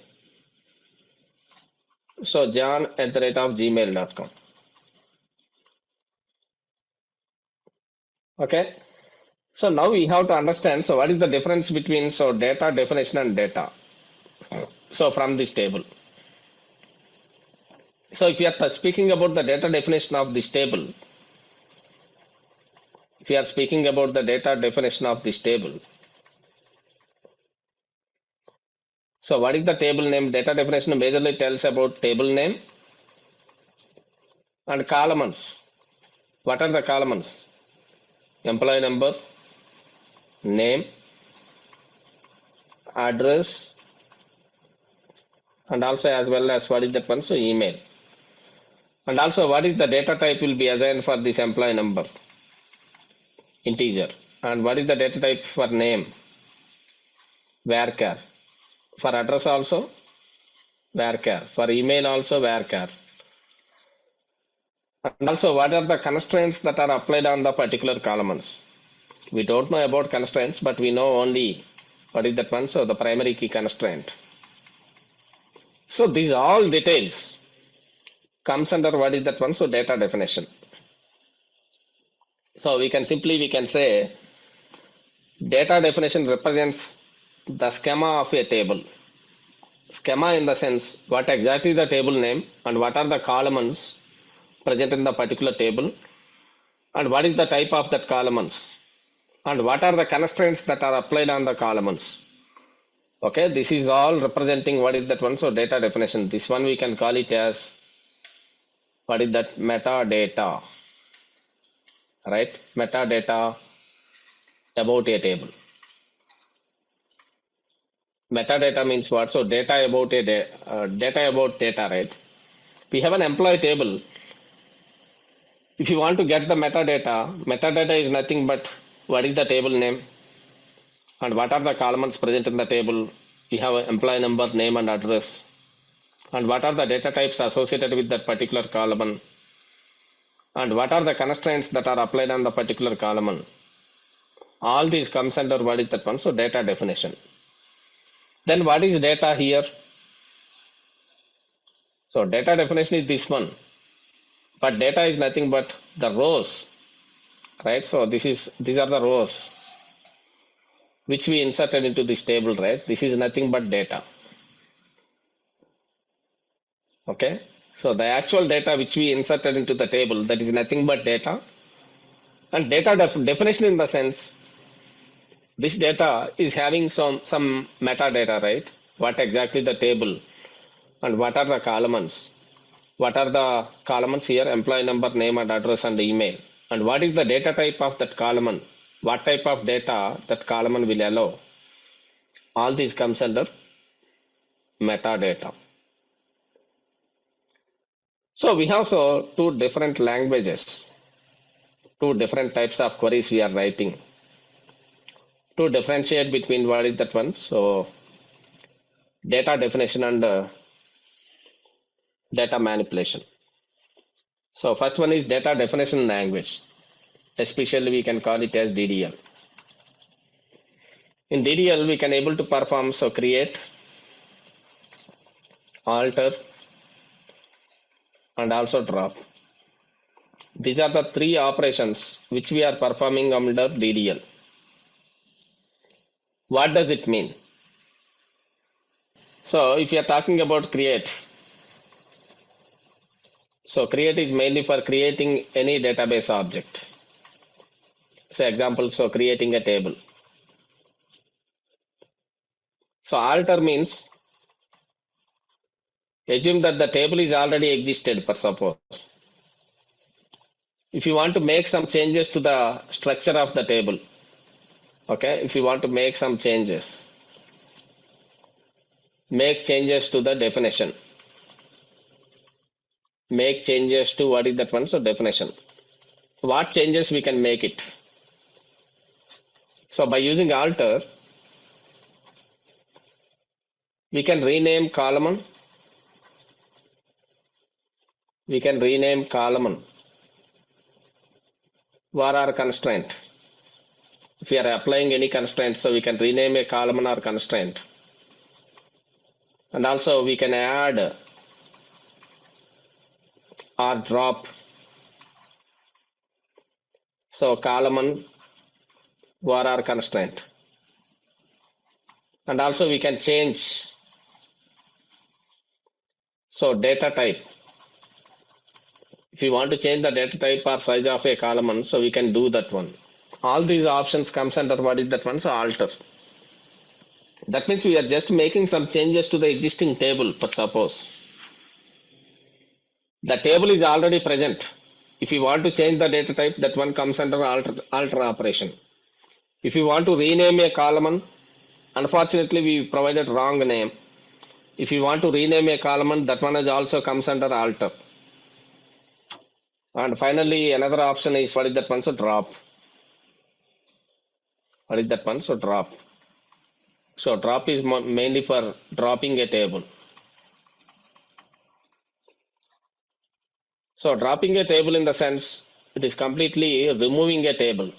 So john@gmail.com. Okay. So now we have to understand, so what is the difference between so data definition and data? So from this table. So if you are speaking about the data definition of this table, so what is the table name? Data definition majorly tells about table name and columns. What are the columns? Employee number, name, address, and also as well as what is that one? So email. And also, what is the data type will be assigned for this employee number? Integer. And what is the data type for name? Varchar. For address also? Varchar. For email also? Varchar. And also, what are the constraints that are applied on the particular columns? We don't know about constraints, but we know only what is that one? So, the primary key constraint. So, these all details comes under what is that one? So, data definition. So, we can say data definition represents the schema of a table. Schema in the sense what exactly the table name and what are the columns present in the particular table and what is the type of that columns and what are the constraints that are applied on the columns. Okay, this is all representing what is that one? So data definition. This one we can call it as what is that? Metadata. Right? Metadata about a table. Metadata means what? So data about data, right? We have an employee table. If you want to get the metadata is nothing but what is the table name and what are the columns present in the table. We have an employee number, name and address. And what are the data types associated with that particular column? And what are the constraints that are applied on the particular column? All these comes under what is that one? So data definition. Then what is data here? So data definition is this one. But data is nothing but the rows, right? So these are the rows which we inserted into this table, right? This is nothing but data. Okay. So the actual data which we inserted into the table, that is nothing but data. And data definition in the sense, this data is having some metadata, right? What exactly the table and what are the columns? What are the columns here? Employee number, name and address and email. And what is the data type of that column? What type of data that column will allow? All these comes under metadata. So we have two different languages, two different types of queries we are writing to differentiate between what is that one. So data definition and data manipulation. So first one is data definition language. Especially we can call it as DDL. In DDL we can able to perform create, alter and also drop. These are the three operations which we are performing under DDL. What does it mean? So if you are talking about create, so create is mainly for creating any database object. So example, creating a table. So alter means assume that the table is already existed, for suppose. If you want to make some changes to the structure of the table, okay, if you want to make some changes, make changes to the definition, make changes to what is that one? So definition. What changes we can make it? So by using alter, we can rename column. We can rename column var constraint. If we are applying any constraint, so we can rename a column or constraint. And also we can add or drop. So column var constraint. And also we can change data type. If you want to change the data type or size of a column, so we can do that one. All these options comes under what is that one? So alter. That means we are just making some changes to the existing table, for suppose. The table is already present. If you want to change the data type, that one comes under alter operation. If you want to rename a column, unfortunately we provided wrong name. If you want to rename a column, that one is also comes under alter. And finally, another option is what is that one? So drop. What is that one? So drop. So drop is mainly for dropping a table. So dropping a table in the sense it is completely removing a table.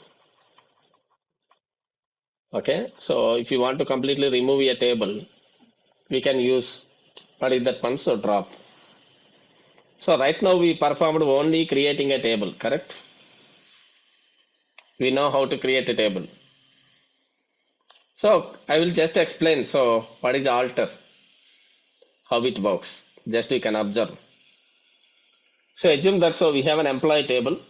Okay. So if you want to completely remove a table, we can use what is that one? So drop. So right now we performed only creating a table, correct? We know how to create a table. So I will just explain. So what is alter? How it works? Just you can observe. So assume that so we have an employee table.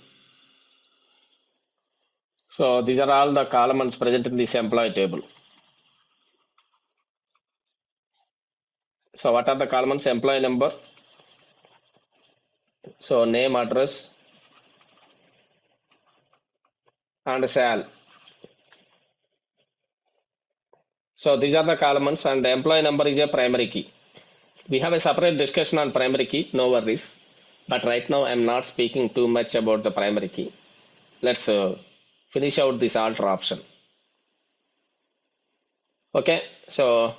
So these are all the columns present in this employee table. So what are the columns? Employee number. So name, address, and sal. So these are the columns, and the employee number is a primary key. We have a separate discussion on primary key, no worries. But right now I'm not speaking too much about the primary key. Let's finish out this alter option. Okay, so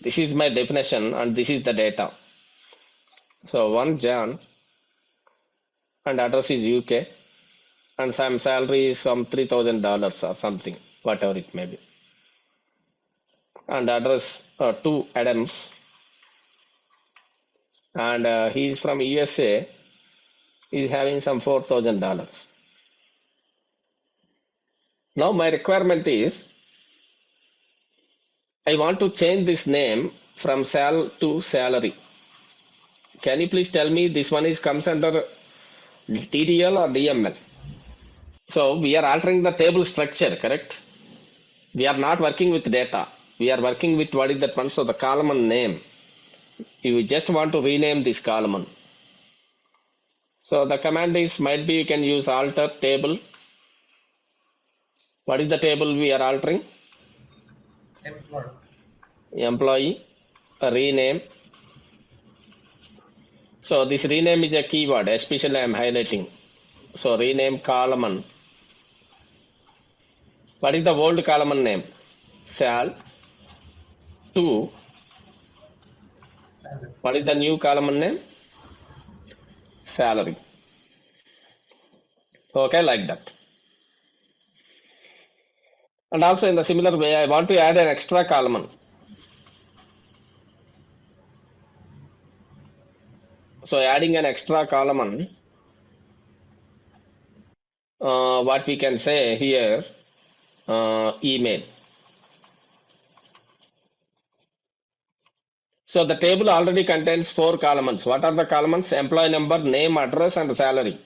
this is my definition and this is the data. So one John and address is UK and some salary is some $3,000 or something, whatever it may be. And address 2 Adams and he is from USA, he is having some $4,000. Now my requirement is I want to change this name from sal to salary. Can you please tell me this one is comes under DDL or DML? So we are altering the table structure, correct? We are not working with data. We are working with what is that one? So the column name. You just want to rename this column. So the command is might be you can use alter table. What is the table we are altering? Employee. Rename. So this rename is a keyword, especially I am highlighting. So rename column. What is the old column name? Sal. 2. What is the new column name? Salary. Okay, like that. And also in the similar way, I want to add an extra column. So adding an extra column, what we can say here, email. So the table already contains 4 columns. What are the columns? Employee number, name, address, and salary.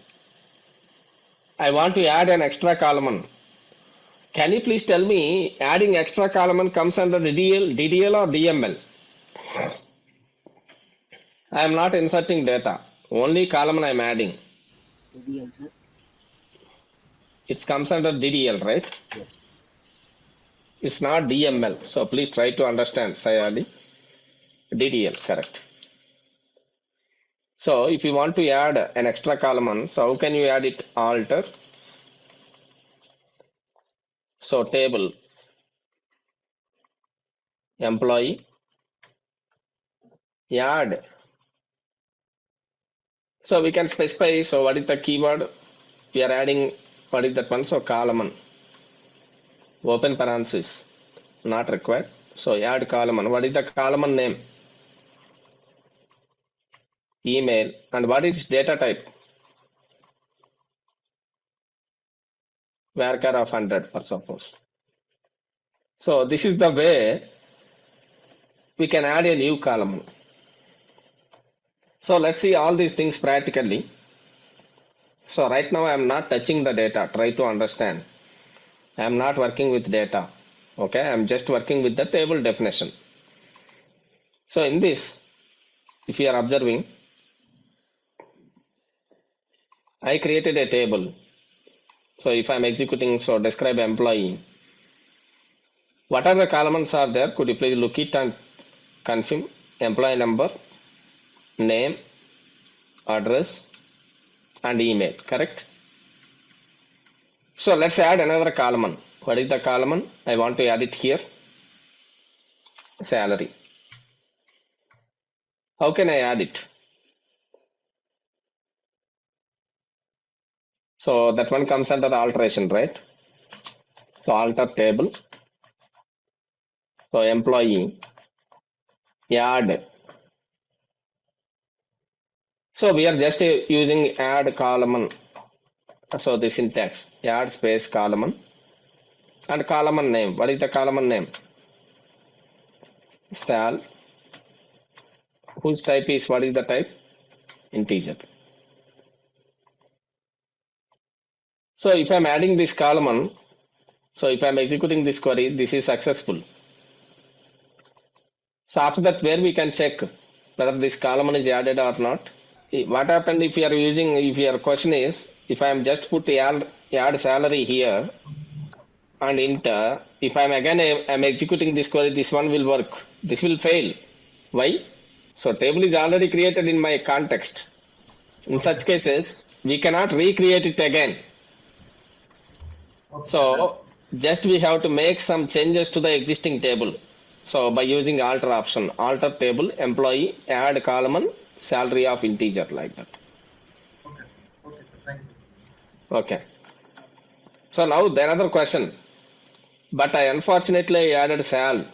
I want to add an extra column. Can you please tell me adding extra column comes under DDL or DML? I am not inserting data. Only column I am adding. DDL, sir. It comes under DDL, right? Yes. It's not DML. So please try to understand, Sayali. DDL, correct. So if you want to add an extra column, so how can you add it? Alter. So table, employee, add. So we can specify, so what is the keyword? We are adding, what is that one? So column, open parenthesis, not required. So add column. What is the column name? Email. And what is data type? Varchar of 100 for suppose. So this is the way we can add a new column. So let's see all these things practically. So right now I am not touching the data. Try to understand. I am not working with data. Okay, I am just working with the table definition. So in this, if you are observing, I created a table. So if I am executing, so describe employee. What are the columns are there? Could you please look it and confirm? Employee number, name, address, and email, correct? So let's add another column. What is the column? I want to add it here. Salary. How can I add it? So that one comes under alteration, right? So alter table. So employee, add. So we are just using add column. So the syntax, add space column and column name. What is the column name? Sal. Whose type is, what is the type? Integer. So if I'm adding this column, so if I'm executing this query, this is successful. So after that, where we can check whether this column is added or not. What happened if you are using, if your question is, if I'm just put add salary here and enter, if I'm executing this query, this one will work. This will fail. Why? So table is already created in my context. In such cases, we cannot recreate it again. So just we have to make some changes to the existing table. So by using alter option, alter table, employee, add column, salary of integer, like that. Okay. Okay, sir. Thank you. Okay. So now the another question. But I unfortunately added sal.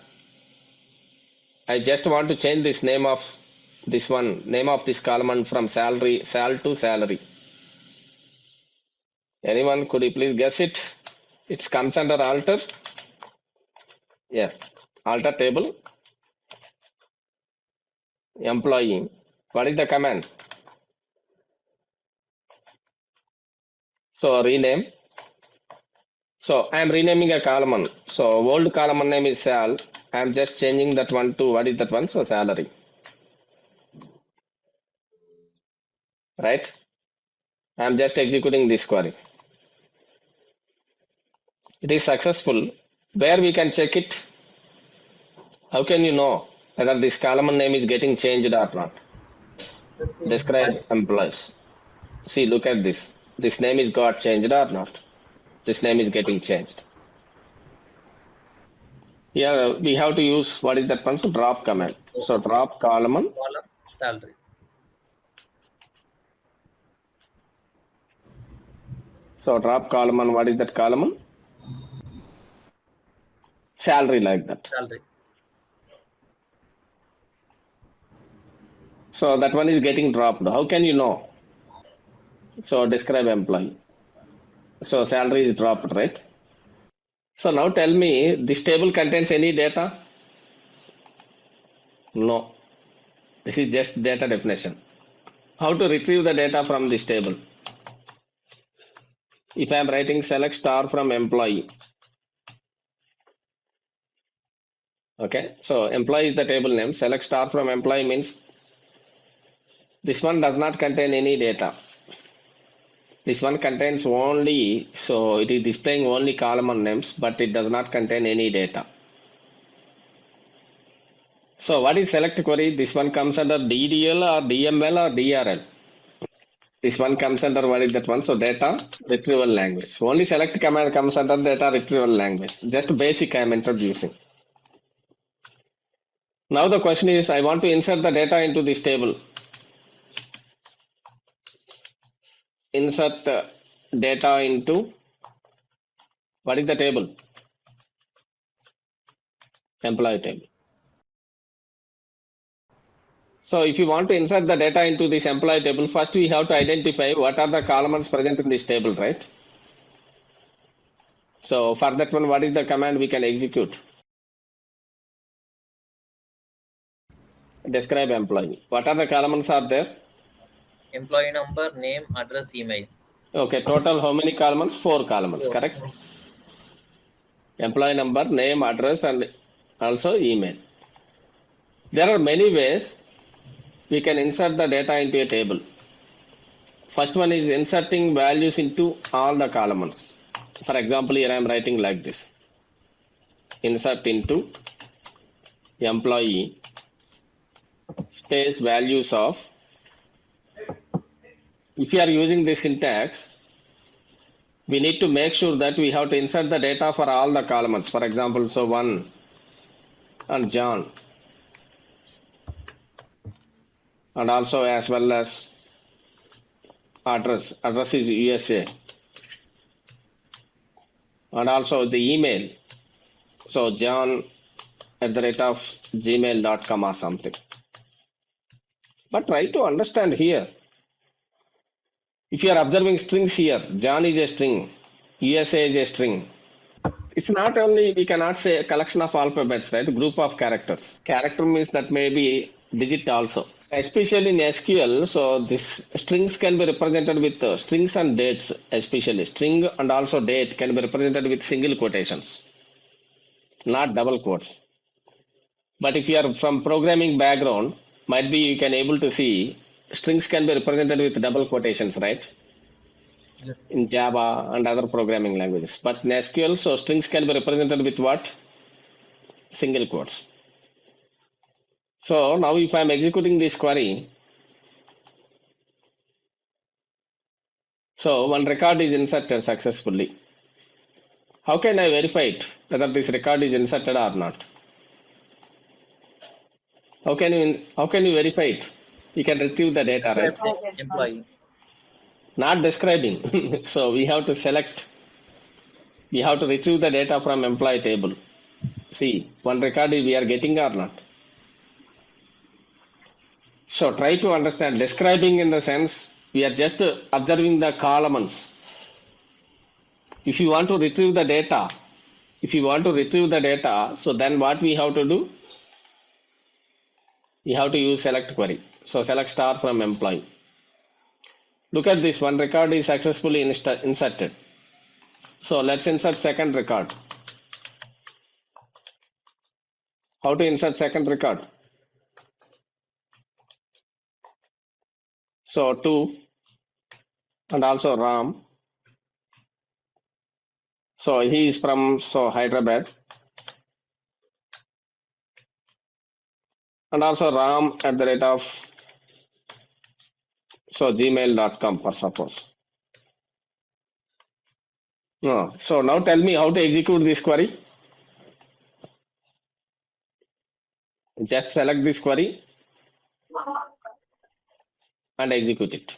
I just want to change this name of this one, name of this column from salary, sal to salary. Anyone, could you please guess it? It comes under alter. Yes. Alter table, employee. What is the command? So rename. So I am renaming a column. So old column name is sal. I am just changing that one to, what is that one? So salary. Right? I am just executing this query. It is successful. Where we can check it? How can you know whether this column name is getting changed or not? Describe employees. See, look at this. This name is got changed or not? This name is getting changed. Here we have to use, what is that one? So drop command. So drop column. Column salary. So drop column, what is that column? Salary, like that. Salary. So that one is getting dropped. How can you know? So describe employee. So salary is dropped, right? So now tell me, this table contains any data? No. This is just data definition. How to retrieve the data from this table? If I am writing select star from employee. Okay, so employee is the table name. Select star from employee means this one does not contain any data. This one contains only, so it is displaying only column names, but it does not contain any data. So what is select query? This one comes under DDL or DML or DRL. This one comes under, what is that one? So data retrieval language. Only select command comes under data retrieval language. Just basic I am introducing. Now the question is, I want to insert the data into this table. Insert data into, what is the table? Employee table. So if you want to insert the data into this employee table, first we have to identify what are the columns present in this table, right? So for that one, what is the command we can execute? Describe employee. What are the columns are there? Employee number, name, address, email. Okay, total how many columns? 4 columns, correct? Employee number, name, address, and also email. There are many ways we can insert the data into a table. First one is inserting values into all the columns. For example, here I am writing like this. Insert into employee space values of if you are using this syntax, we need to make sure that we have to insert the data for all the columns. For example, so 1 and John, and also as well as address. Address is USA, and also the email. So John @gmail.com or something. But try to understand here. If you are observing strings here, John is a string, USA is a string. It's not only, we cannot say a collection of alphabets, right? Group of characters. Character means that may be digit also. Especially in SQL, so this strings can be represented with strings and dates, especially string and also date can be represented with single quotations, not double quotes. But if you are from programming background, might be you can able to see strings can be represented with double quotations, right? Yes. In Java and other programming languages. But in SQL, so strings can be represented with what? Single quotes. So now if I'm executing this query, so one record is inserted successfully. How can I verify it, whether this record is inserted or not? How can you verify it? You can retrieve the data, right? Employee. Not describing. So we have to select, we have to retrieve the data from employee table. See, one record we are getting or not. So try to understand, describing in the sense, we are just observing the columns. If you want to retrieve the data, so then what we have to do? You have to use select query. So select star from employee. Look at this, one record is successfully inserted. So let's insert second record. How to insert second record? So 2 and also Ram. So he is from Hyderabad. And also Ram @gmail.com for suppose. No. So now tell me how to execute this query. Just select this query and execute it.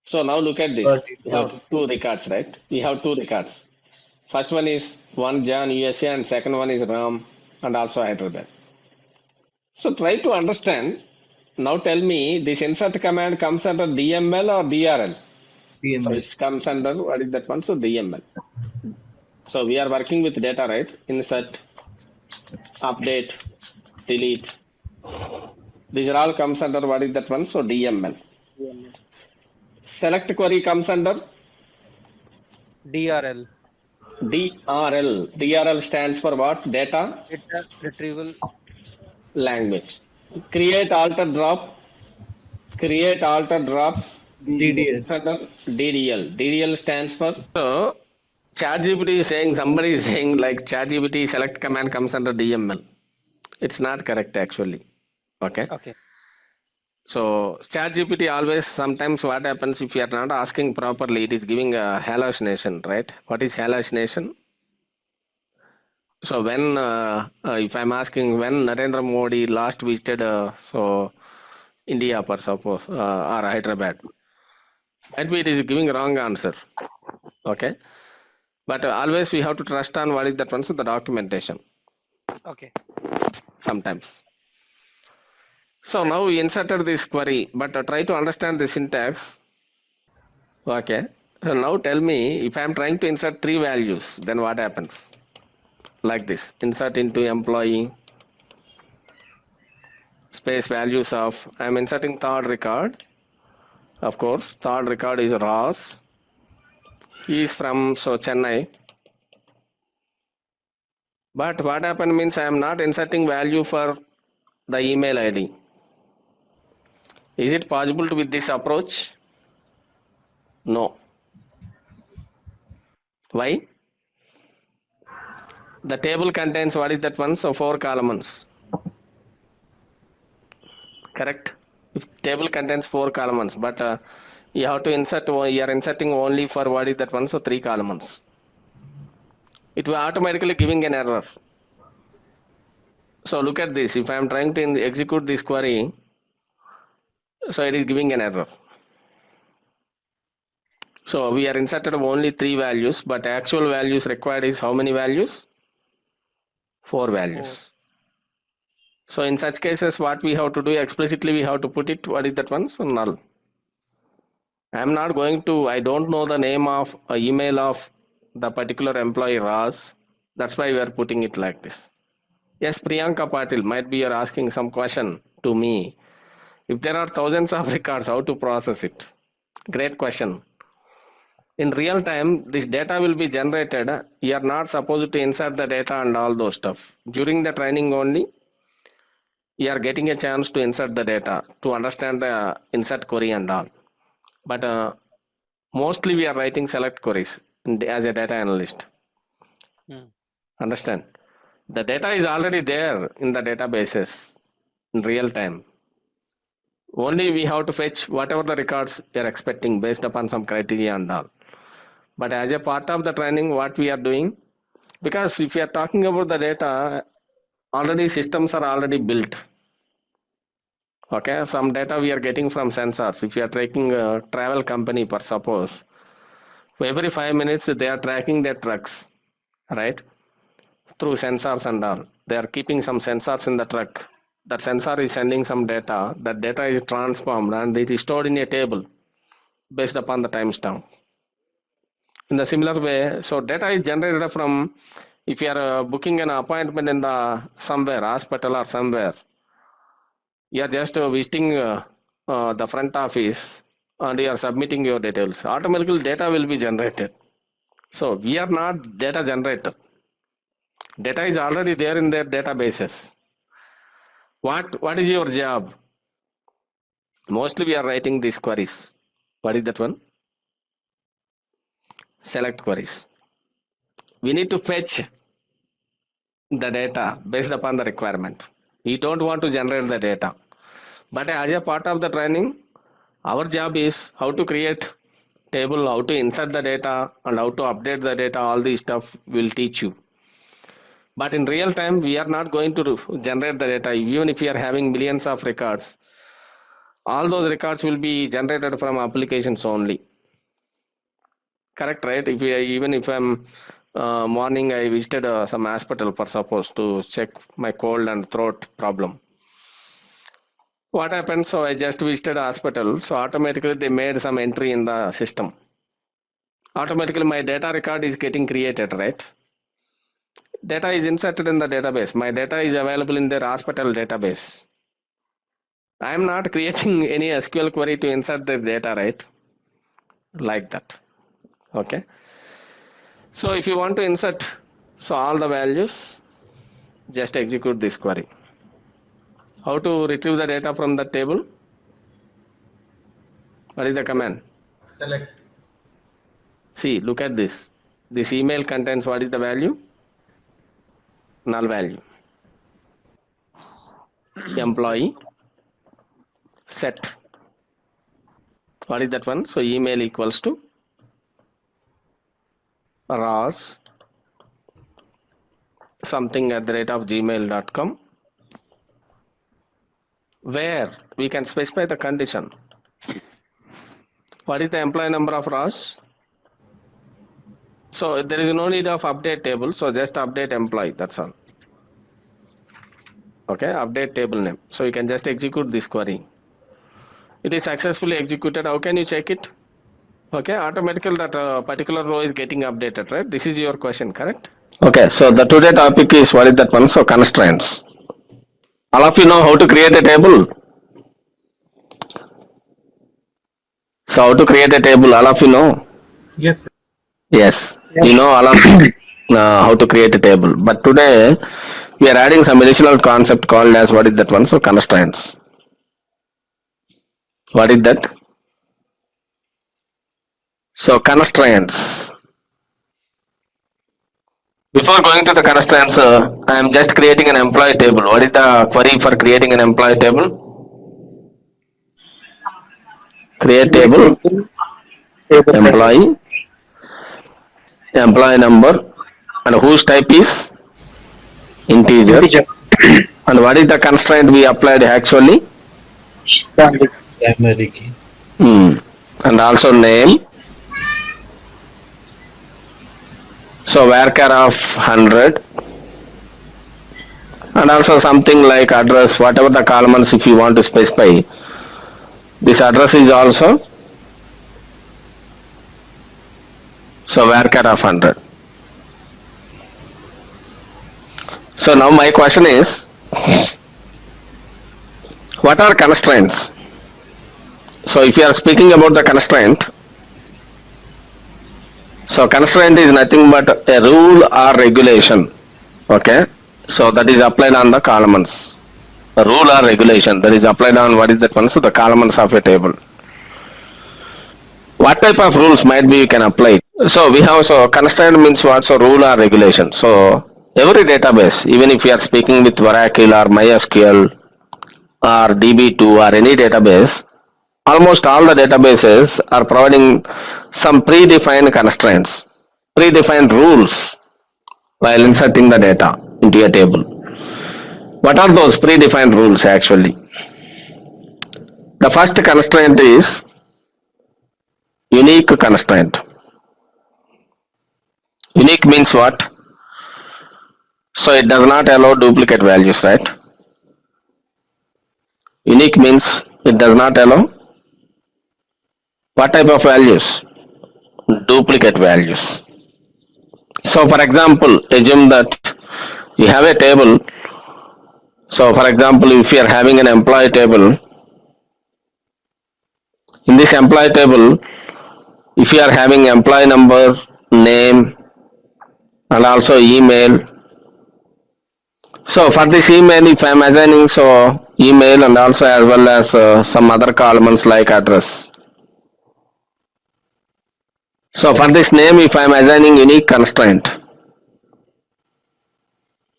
So now look at this. We have two records, right? We have two records. First one is one John USA and second one is Ram and also Hyderabad. So try to understand. Now tell me, this insert command comes under DML or DRL? PMBOK. So it comes under, what is that one? So DML. So we are working with data, right? Insert, update, delete. These are all comes under, what is that one? So DML. Select query comes under DRL. DRL stands for what? Data Retrieval language. Create alter drop. DDL. DDL stands for. So ChatGPT is saying, somebody is saying like ChatGPT select command comes under DML. It's not correct actually. Okay. Okay. So ChatGPT always, sometimes what happens if you are not asking properly, it is giving a hallucination, right? What is hallucination? So when if I'm asking when Narendra Modi last visited India, for suppose, or Hyderabad, maybe it is giving wrong answer. Okay, but always we have to trust on what is that one, so the documentation. Okay. Sometimes. So now we inserted this query, but try to understand the syntax. Okay. So now tell me, if I am trying to insert 3 values, then what happens? Like this, insert into employee, space values of, I am inserting third record. Of course, third record is Ross. He is from Chennai. But what happened means I am not inserting value for the email ID. Is it possible to with this approach? No. Why? The table contains, what is that one? So 4 columns. Correct? table contains 4 columns, but you have to insert, you are inserting only for what is that one, so 3 columns. It will automatically giving an error. So look at this, if I am trying to execute this query, so it is giving an error. So we are inserted only 3 values, but actual values required is how many values? 4 values. So in such cases, what we have to do explicitly, we have to put it, what is that one? So null. I am not going to, I don't know the name of email of the particular employee Raj. That's why we are putting it like this. Yes, Priyanka Patil, might be you're asking some question to me. If there are thousands of records, how to process it? Great question. In real time, this data will be generated. You are not supposed to insert the data and all those stuff. During the training only, you are getting a chance to insert the data, to understand the insert query and all. But mostly we are writing select queries as a data analyst. Understand? The data is already there in the databases in real time. Only we have to fetch whatever the records we are expecting based upon some criteria and all. But as a part of the training, what we are doing, because if you are talking about the data, already systems are already built. Okay, some data we are getting from sensors. If you are taking a travel company, for suppose, every 5 minutes they are tracking their trucks, right? Through sensors and all. They are keeping some sensors in the truck. That sensor is sending some data. That data is transformed and it is stored in a table based upon the timestamp. In the similar way, so data is generated from, if you are booking an appointment in the somewhere, hospital or somewhere, you are just visiting the front office and you are submitting your details. Automatically data will be generated. So we are not data generator. Data is already there in their databases. What is your job? Mostly we are writing these queries. What is that one? Select queries. We need to fetch the data based upon the requirement. We don't want to generate the data. But as a part of the training, our job is how to create table, how to insert the data and how to update the data. All this stuff will teach you. But in real time, we are not going to generate the data. Even if we are having millions of records, all those records will be generated from applications only. Correct, right? Even if I'm morning, I visited some hospital for suppose to check my cold and throat problem. What happened? So I just visited a hospital. So automatically they made some entry in the system. Automatically my data record is getting created, right? Data is inserted in the database. My data is available in their hospital database. I am not creating any SQL query to insert the data, right? Like that. Okay. So if you want to insert all the values, just execute this query. How to retrieve the data from the table? What is the command? Select. See, look at this. This email contains what is the value? Null value. Employee set. What is that one? So email equals to Raj something @gmail.com, where we can specify the condition. What is the employee number of Raj? So there is no need of update table. So just update employee. That's all. Okay, update table name. So you can just execute this query. It is successfully executed. How can you check it? Okay, automatically that particular row is getting updated, right? This is your question, correct? Okay, so the today topic is what is that one? So constraints. All of you know how to create a table. So how to create a table, all of you know? Yes, sir. Yes, you know all of how to create a table. But today we are adding some additional concept called as what is that one? So constraints. What is that? So constraints. Before going to the constraints, I am just creating an employee table. What is the query for creating an employee table? create table, employee number, and whose type is integer. And what is the constraint we applied actually? Primary key. And also name. So varchar of 100. And also something like address, whatever the columns if you want to specify. This address is also so varchar of 100. So now my question is, what are constraints? So if you are speaking about the constraint, so constraint is nothing but a rule or regulation. Okay, so that is applied on the columns. A rule or regulation that is applied on what is that one? So the columns of a table. What type of rules might be you can apply? So we have, so constraint means what? So rule or regulation. So every database, even if you are speaking with Oracle or MySQL or DB2 or any database, almost all the databases are providing some predefined constraints, predefined rules while inserting the data into a table. What are those predefined rules actually? The first constraint is unique constraint. Unique means what? So it does not allow duplicate values, right? Unique means it does not allow what type of values? Duplicate values. So for example, assume that you have a table. So for example, if you are having an employee table, in this employee table, if you are having employee number, name, and also email. So for this email, if I am assigning so email and also as well as some other columns like address. So for this name, if I am assigning unique constraint.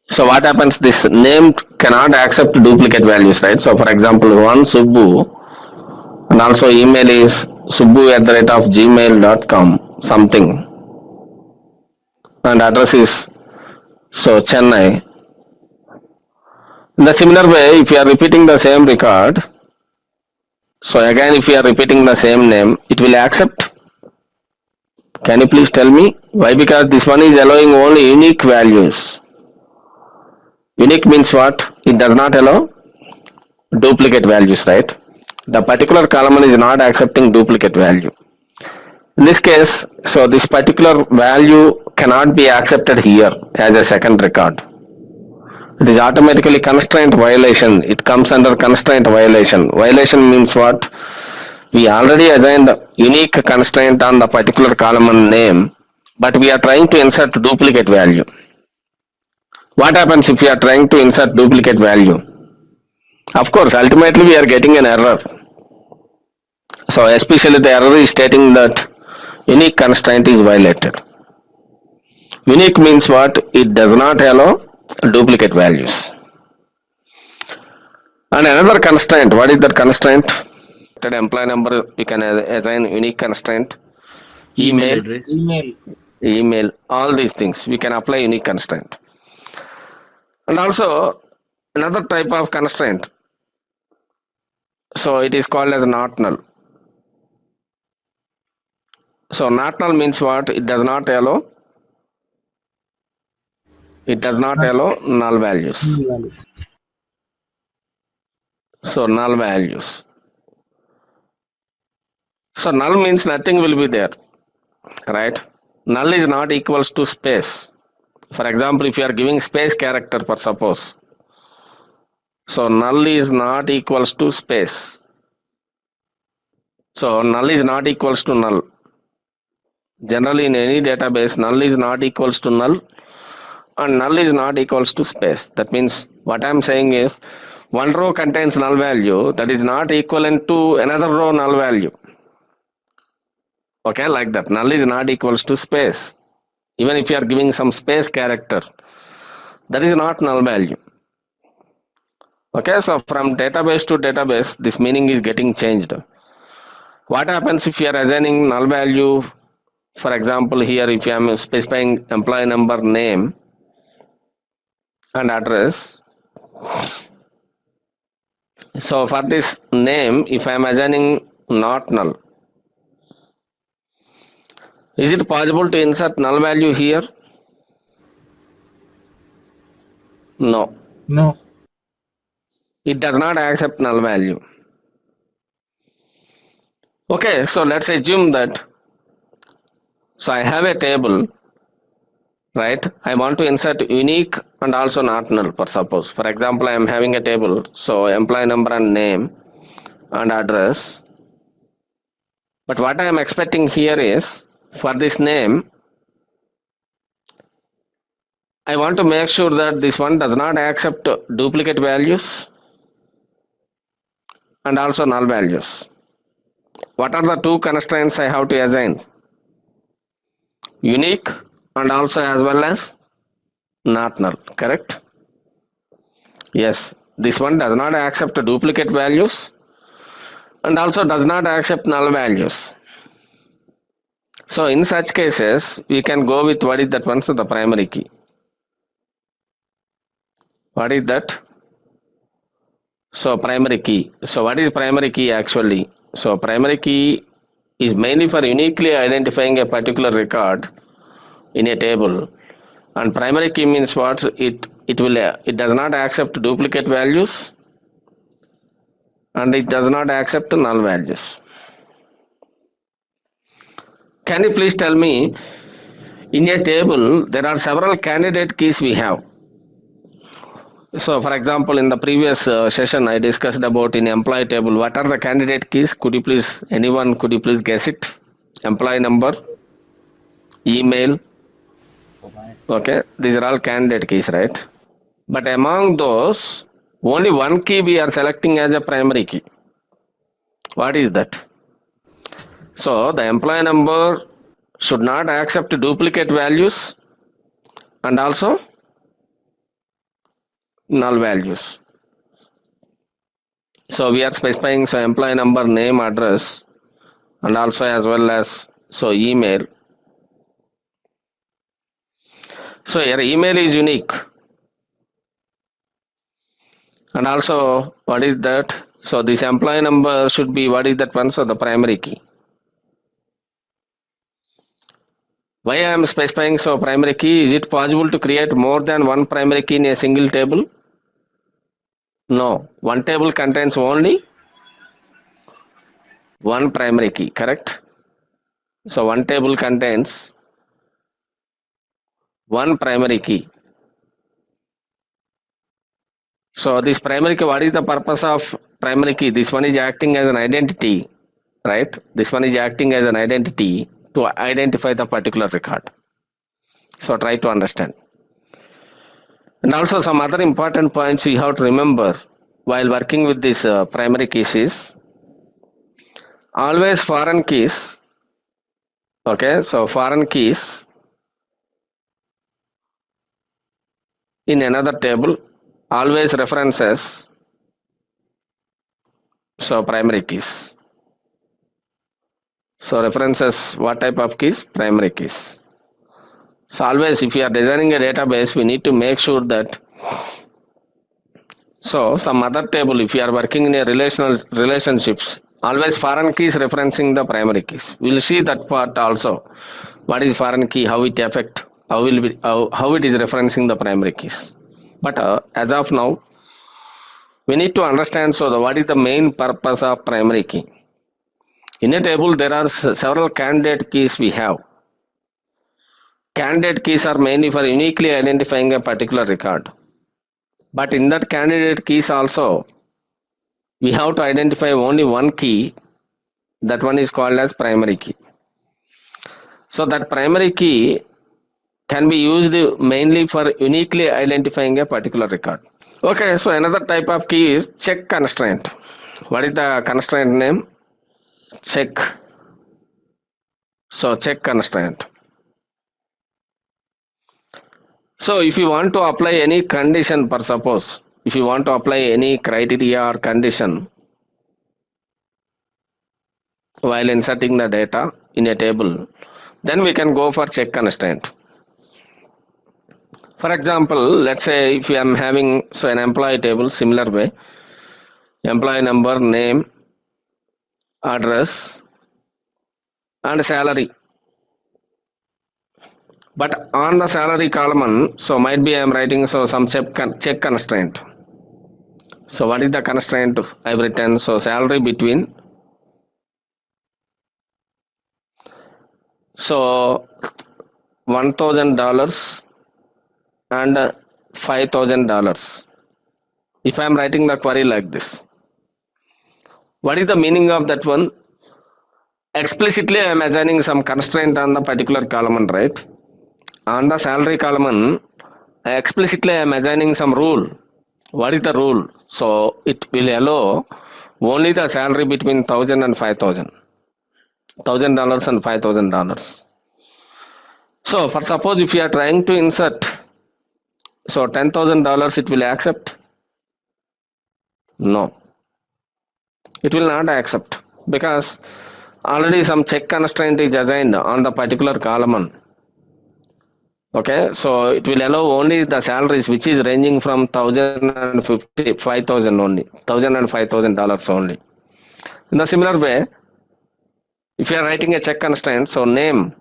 So what happens? This name cannot accept duplicate values, right? So for example, one Subbu, and also email is subbu@gmail.com something, and address is so Chennai. In the similar way, if you are repeating the same record, so again if you are repeating the same name, it will accept. Can you please tell me why? Because this one is allowing only unique values. Unique means what? It does not allow duplicate values, right? The particular column is not accepting duplicate value. In this case, so this particular value cannot be accepted here as a second record. It is automatically constraint violation. It comes under constraint violation. Violation means what? We already assigned unique constraint on the particular column and name, but we are trying to insert duplicate value. What happens if we are trying to insert duplicate value? Of course, ultimately we are getting an error. So especially the error is stating that unique constraint is violated. Unique means what? It does not allow duplicate values. And another constraint, what is that constraint? Employee number, you can assign unique constraint. Email address. Email, all these things, we can apply unique constraint. And also another type of constraint. So it is called as not null. So not null means what? It does not allow null values. So null values. So null means nothing will be there, right? Null is not equals to space. For example, if you are giving space character for suppose. So null is not equals to space. So null is not equals to null. Generally in any database, null is not equals to null and null is not equals to space. That means what I am saying is one row contains null value that is not equivalent to another row null value. Okay, like that. Null is not equals to space. Even if you are giving some space character, that is not null value. Okay, so from database to database, this meaning is getting changed. What happens if you are assigning null value? For example, here if I am specifying employee number, name and address. So for this name, if I am assigning not null, is it possible to insert null value here? No. No. It does not accept null value. Okay, so let's assume that. So I have a table, right? I want to insert unique and also not null, for suppose. For example, I am having a table, so employee number and name and address. But what I am expecting here is, for this name, I want to make sure that this one does not accept duplicate values and also null values. What are the two constraints I have to assign? Unique and also as well as not null, correct? Yes, this one does not accept duplicate values and also does not accept null values. So in such cases, we can go with what is that one? So the primary key. What is that? So primary key. So what is primary key actually? So primary key is mainly for uniquely identifying a particular record in a table. And primary key means what? It does not accept duplicate values and it does not accept null values. Can you please tell me, in a table there are several candidate keys we have. So for example, in the previous session I discussed about in employee table, what are the candidate keys? Could you please guess it? Employee number, email. Okay, these are all candidate keys, right? But among those, only one key we are selecting as a primary key. What is that? So the employee number should not accept duplicate values and also null values. So we are specifying so employee number, name, address and also as well as so email. So your email is unique. And also what is that? So this employee number should be what is that one? So the primary key. Why I am specifying so primary key? Is it possible to create more than one primary key in a single table? No, one table contains only one primary key, correct? So one table contains one primary key. So this primary key, what is the purpose of primary key? This one is acting as an identity, right? This one is acting as an identity to identify the particular record. So try to understand. And also some other important points we have to remember while working with this primary keys is always foreign keys. Okay, so foreign keys in another table always references so primary keys. So references what type of keys? Primary keys. So always if you are designing a database, we need to make sure that so some other table, if you are working in a relationships, always foreign keys referencing the primary keys. We will see that part also. What is foreign key? How it affect? How it is referencing the primary keys. But as of now, we need to understand so what is the main purpose of primary key. In a table, there are several candidate keys we have. Candidate keys are mainly for uniquely identifying a particular record. But in that candidate keys also, we have to identify only one key. That one is called as primary key. So that primary key can be used mainly for uniquely identifying a particular record. Okay, so another type of key is check constraint. What is the constraint name? Check. So check constraint. So if you want to apply any condition, per suppose, if you want to apply any criteria or condition while inserting the data in a table, then we can go for check constraint. For example, let's say if I am having an employee table, similar way, employee number, name, address, and salary. But on the salary column, might be I am writing some check constraint. So what is the constraint I've written? So salary between $1,000 and $5,000. If I am writing the query like this, what is the meaning of that one? Explicitly I am assigning some constraint on the particular column, right? On the salary column, explicitly I am assigning some rule. What is the rule? So it will allow only the salary between $1,000 and $5,000. $1,000 and $5,000. So for suppose if you are trying to insert $10,000, it will accept? No, it will not accept, because already some check constraint is assigned on the particular column. Okay, so it will allow only the salaries which is ranging from $1,000 and $5,000 only, $1,000 and $5,000 only. In the similar way, if you are writing a check constraint, name,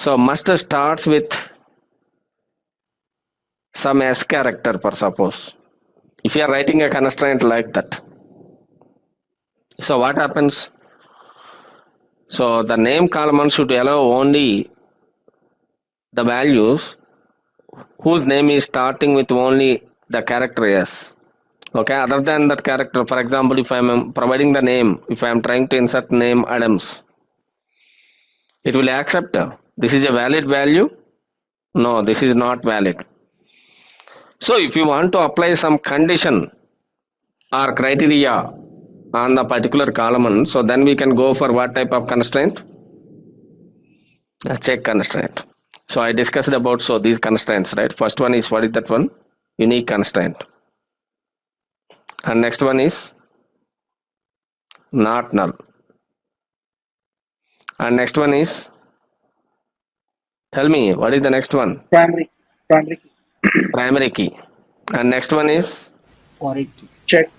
must starts with some S character, for suppose. If you are writing a constraint like that, so what happens? So the name column should allow only the values whose name is starting with only the character S. Okay, other than that character, for example, if I am providing the name, if I am trying to insert name Adams, it will accept this is a valid value. No, this is not valid. So if you want to apply some condition or criteria on the particular column, so then we can go for what type of constraint? A check constraint. So I discussed about these constraints, right? First one is, what is that one? Unique constraint. And next one is not null. And next one is, tell me, what is the next one? Primary key. Primary key. And next one is Foreign key. Check.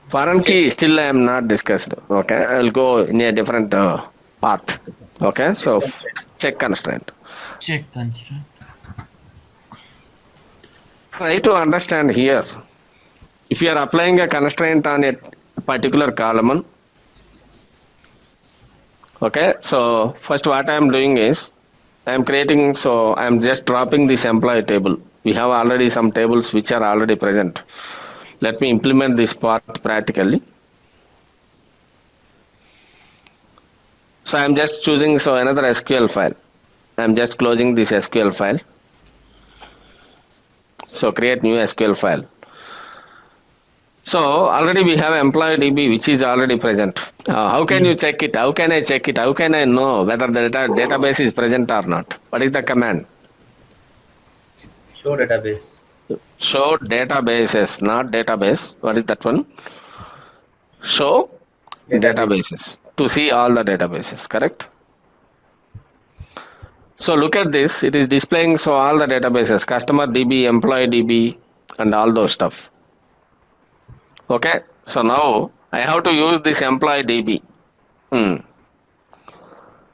Foreign key still I am not discussed. Okay, I will go in a different path. Okay, so check constraint. Check constraint. Try to understand here. If you are applying a constraint on a particular column, okay, so first what I am doing is I am creating, I am just dropping this employee table. We have already some tables which are already present. Let me implement this part practically. So I am just choosing another SQL file. I am just closing this SQL file. So create new SQL file. So already we have employee DB which is already present. How can you check it? How can I check it? How can I know whether the database is present or not? What is the command? Show database. Show databases, not database. What is that one? Show databases. To see all the databases, correct? So look at this. It is displaying all the databases, customer DB, employee DB, and all those stuff. Okay, so now I have to use this employee DB.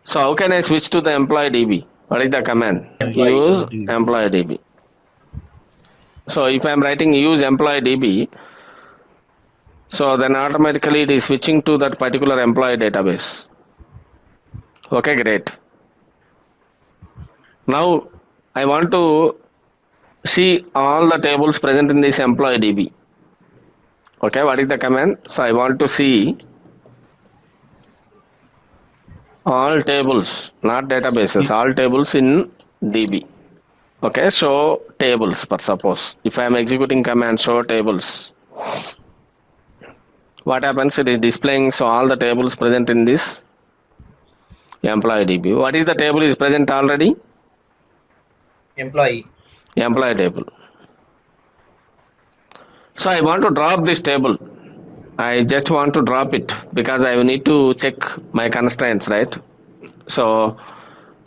So how can I switch to the employee DB? What is the command? Use employee DB. So if I am writing use employee DB, so then automatically it is switching to that particular employee database. Okay, great. Now I want to see all the tables present in this employee DB. Okay, what is the command? So I want to see all tables, not databases, all tables in DB. Okay, show tables, for suppose. If I am executing command show tables, what happens? It is displaying all the tables present in this employee DB. What is the table is present already? Employee Employee table. So I want to drop this table. I just want to drop it because I need to check my constraints, right? So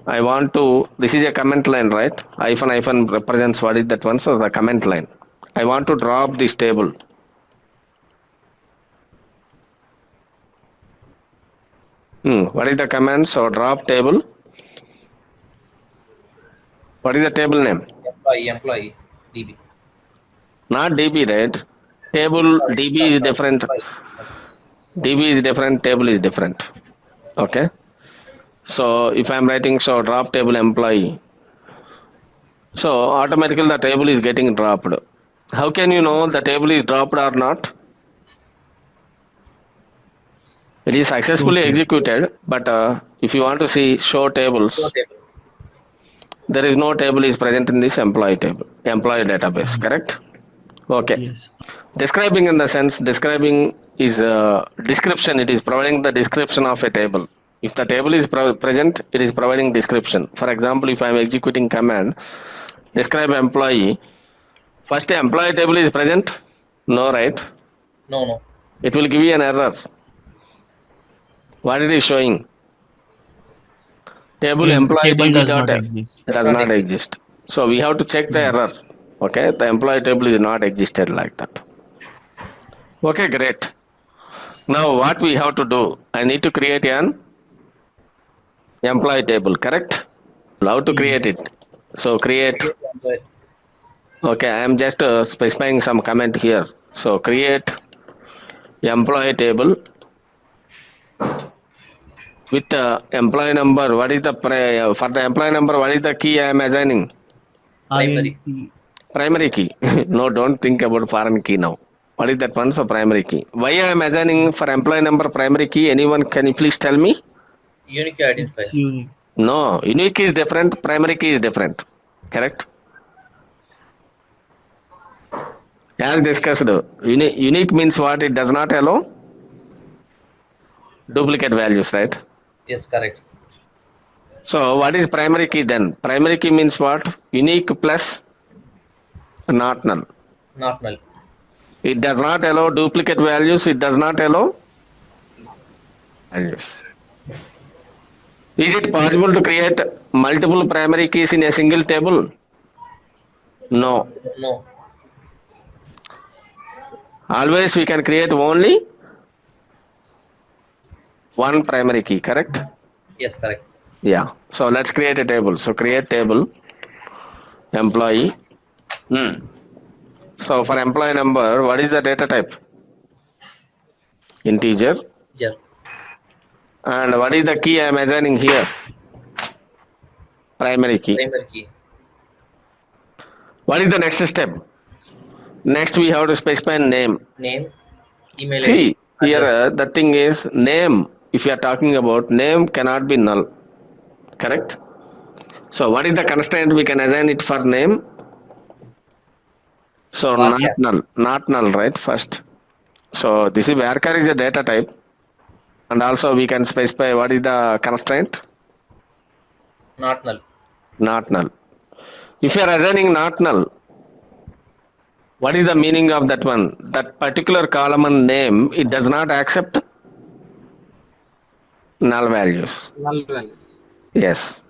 I want to, this is a comment line, right? Hyphen represents what is that one? So the comment line. I want to drop this table. What is the command? So drop table. What is the table name? Employee, DB. Not DB, right? Table DB is different. DB is different, table is different. Okay. So if I'm writing so drop table employee, so automatically the table is getting dropped. How can you know the table is dropped or not? It is successfully executed, but if you want to see show tables, there is no table is present in this employee database, correct? Okay. Yes. Describing in the sense, describing is a description. It is providing the description of a table. If the table is present, it is providing description. For example, if I am executing command, describe employee, first employee table is present? No, right? No. It will give you an error. What it is showing? Table employee Table DB does dot not exist. does not exist. So we have to check the error. Okay, the employee table is not existed like that. Okay, great. Now what we have to do? I need to create an employee table, correct? How to create it? So create. Okay, I am just specifying some comment here. So create employee table with the employee number. What is the for the employee number? What is the key I am assigning? Primary key. No, don't think about foreign key now. What is that one? So primary key. Why I am assigning for employee number primary key? Anyone can you please tell me? Unique identifier. It's unique. No, unique is different. Primary key is different. Correct. As discussed, unique means what? It does not allow duplicate values, right? Yes, correct. So what is primary key then? Primary key means what? Unique plus not null. Not null. It does not allow duplicate values. It does not allow values. Is it possible to create multiple primary keys in a single table? No. No. Always we can create only one primary key, correct? Yes, correct. Yeah. So let's create a table. So create table employee. So for employee number, what is the data type? Integer. Yeah. And what is the key I am assigning here? Primary key. Primary key. What is the next step? Next we have to specify name. Name. Email ID. See, here the thing is name. If you are talking about name cannot be null. Correct? So what is the constraint we can assign it for name? So not null, right? First. So this is varchar is a data type. And also we can specify what is the constraint? Not null. Not null. If you are assigning not null, what is the meaning of that one? That particular column and name, it does not accept null values. Null values. Yes.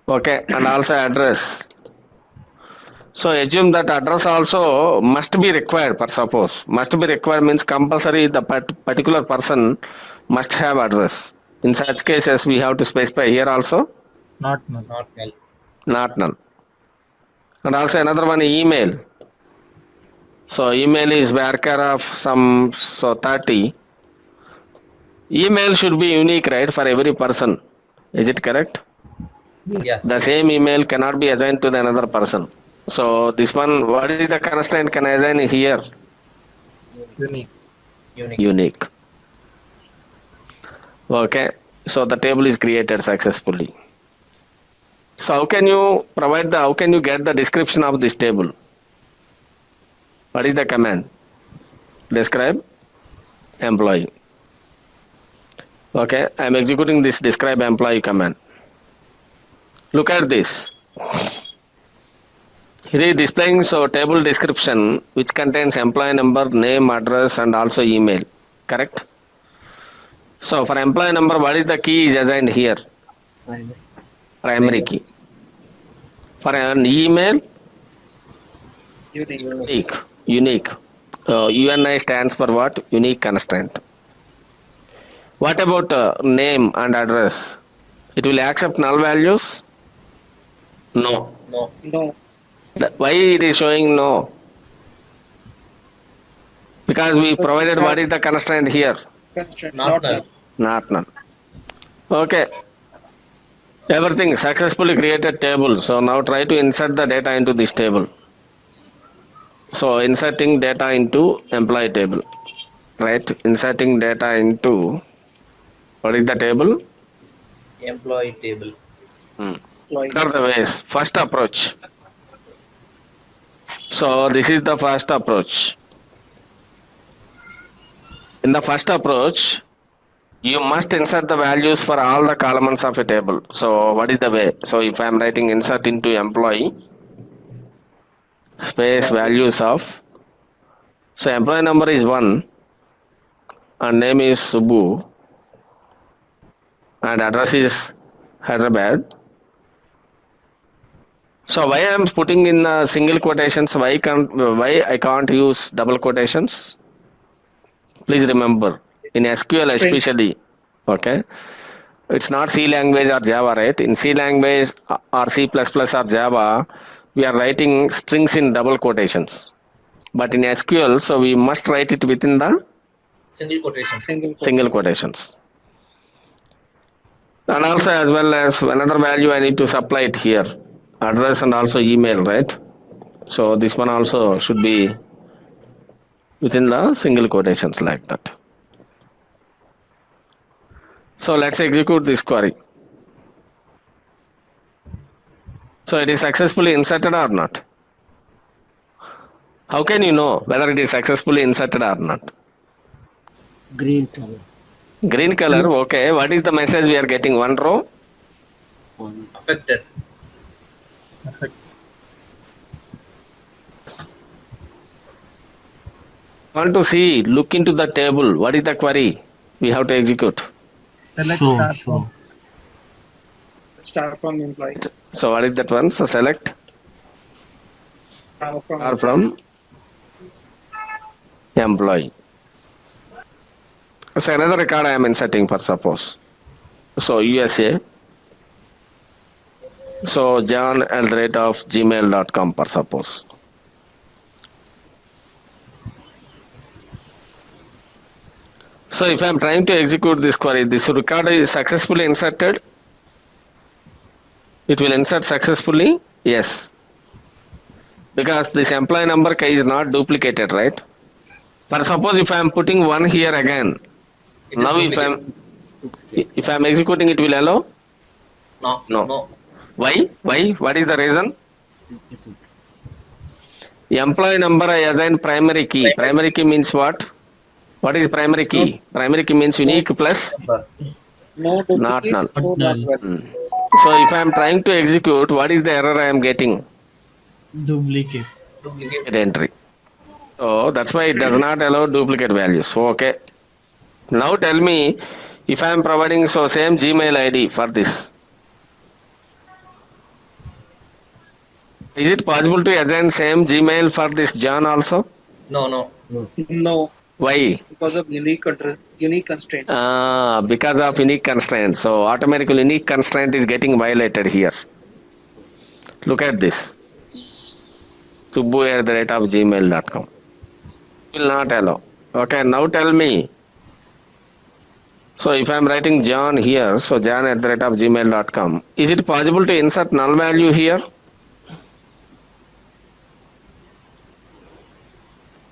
Okay. And also address. So assume that address also must be required, for suppose. Must be required means compulsory the particular person must have address. In such cases, we have to specify here also. Not null. Not null. Not null. And also another one, email. So email is varchar of some 30. Email should be unique, right, for every person. Is it correct? Yes. The same email cannot be assigned to the another person. So this one, what is the constraint can I assign here? Unique. Unique. Okay. So the table is created successfully. So how can you get the description of this table? What is the command? Describe employee. Okay, I am executing this describe employee command. Look at this. Here is displaying so table description which contains employee number, name, address and also email. correct? So for employee number, what is the key is assigned here? Primary key. For an email, unique. UNI stands for what? Unique constraint. What about name and address? It will accept null values? No. No. Why it is showing no? Because we provided what is the constraint here? Not null. Not null. Okay. Everything successfully created table. So now try to insert the data into this table. So inserting data into employee table. Right? Inserting data into what is the table? Employee table. What are the ways? First approach. So this is the first approach. In the first approach, you must insert the values for all the columns of a table. So what is the way? So if I am writing insert into employee, space values of, so employee number is 1 and name is Subbu and address is Hyderabad. So why I am putting in single quotations? Why I can't use double quotations? Please remember, in SQL especially, okay, it's not C language or Java, right? In C language or C++ or Java, we are writing strings in double quotations. But in SQL, so we must write it within the Single quotation. single quotations. And also as well as another value I need to supply it here, address and also email, right? So this one also should be within the single quotations like that. So let's execute this query. So it is successfully inserted or not? How can you know whether it is successfully inserted or not? Green color. Green color, okay. What is the message we are getting? One row? Affected. Want to see, look into the table. What is the query we have to execute? Start from employee. So what is that one? So select or from employee. So another record I am inserting for suppose. So USA. So john@gmail.com for suppose. So if I am trying to execute this query, this record is successfully inserted. It will insert successfully. Yes. Because this employee number key is not duplicated, right? For suppose if I am putting 1 here again, now if I am executing, it will allow? No. Why? What is the reason? Employee number I assign primary key. Primary key means what? What is primary key? Primary key means unique plus not null. So if I am trying to execute, what is the error I am getting? Duplicate Entry. So that's why it does not allow duplicate values. Okay. Now tell me, if I am providing same Gmail ID for this, is it possible to assign same Gmail for this John also? No. Why? Because of unique constraint. Because of unique constraint. So automatically unique constraint is getting violated here. Look at this. Subbu@gmail.com. Will not allow. Okay, now tell me. So if I am writing John here, so john@gmail.com, is it possible to insert null value here?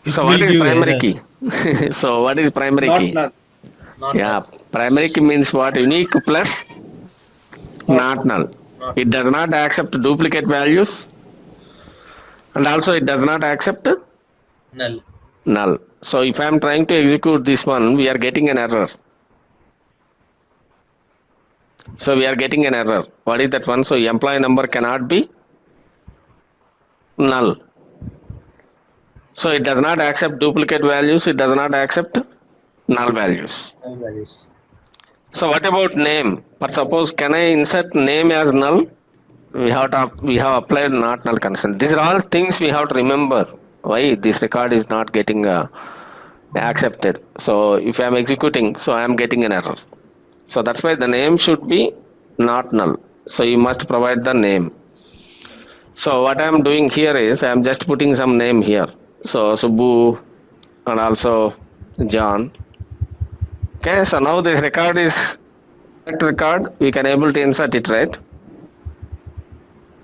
So what is primary key? So what is primary key? Yeah, primary key means what? Unique plus not null. It does not accept duplicate values and also it does not accept null. So if I am trying to execute this one, we are getting an error. So we are getting an error. What is that one? So employee number cannot be null. So it does not accept duplicate values. It does not accept null values. Null values. So what about name? But suppose can I insert name as null? We have applied not null condition. These are all things we have to remember. Why this record is not getting accepted. So if I am executing, so I am getting an error. So that's why the name should be not null. So you must provide the name. So what I am doing here is I am just putting some name here. So Subbu and also John. Okay, so now this record is correct record. We can able to insert it, right?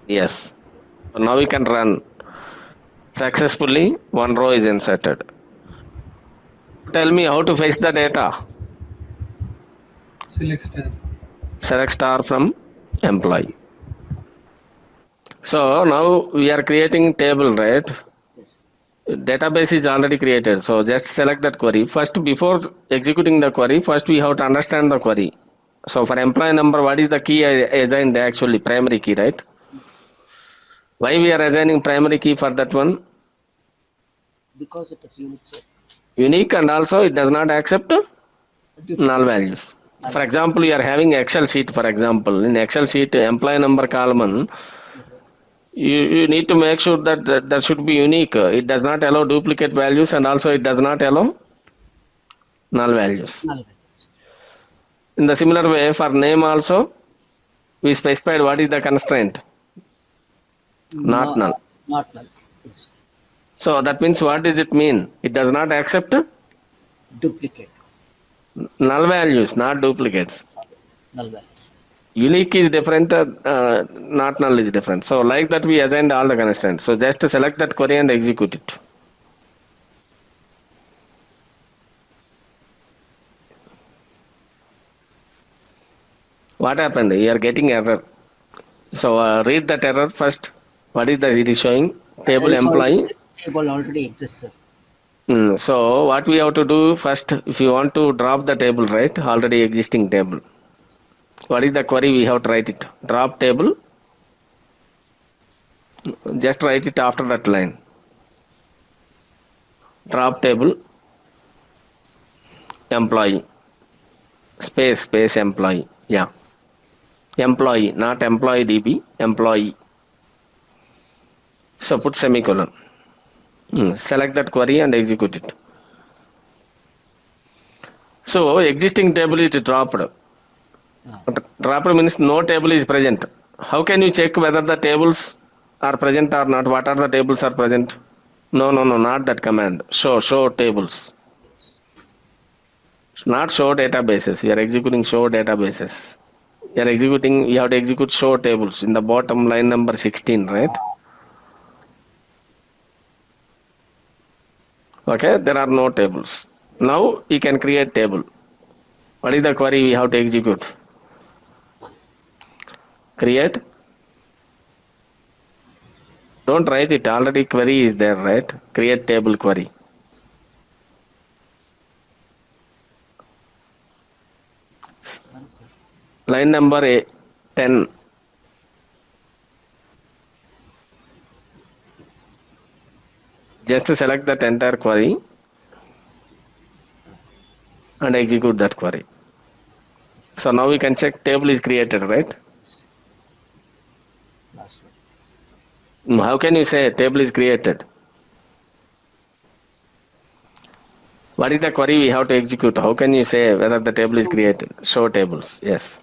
Yes. So now we can run. Successfully, one row is inserted. Tell me how to fetch the data. Select star. Select star from employee. So now we are creating table, right? Database is already created. So just select that query. First, before executing the query, first we have to understand the query. So for employee number, what is the key assigned actually? Primary key, right? Why we are assigning primary key for that one? Because it is unique, sir. Unique, and also it does not accept null values. For example, you are having Excel sheet, for example. In Excel sheet, employee number column, you need to make sure that should be unique. It does not allow duplicate values, and also it does not allow null values. In the similar way, for name also, we specified what is the constraint. Not null. Not null. Yes. So that means what does it mean? It does not accept Duplicate. null values, not duplicates. Null values. Unique is different, not null is different. So like that we assigned all the constraints. So just select that query and execute it. What happened? You are getting error. So read that error first. What is that it is showing? Table employee. Table already exists, sir. So what we have to do first, if you want to drop the table, right? Already existing table. What is the query we have to write it? Drop table. Just write it after that line. Drop table. Employee. Space employee. Yeah. Employee, not employee DB. Employee. So put semicolon. Select that query and execute it. So existing table is dropped. Dropped means no table is present. How can you check whether the tables are present or not? What are the tables are present? No, not that command. Show tables. Not show databases. We are executing show databases. We are executing, we have to execute show tables in the bottom line number 16, right? Okay, there are no tables. Now we can create table. What is the query we have to execute? Create. Don't write it, already query is there, right? Create table query. Line number 10. Just select that entire query and execute that query. So now we can check table is created, right? How can you say table is created? What is the query we have to execute? How can you say whether the table is created? Show tables, yes.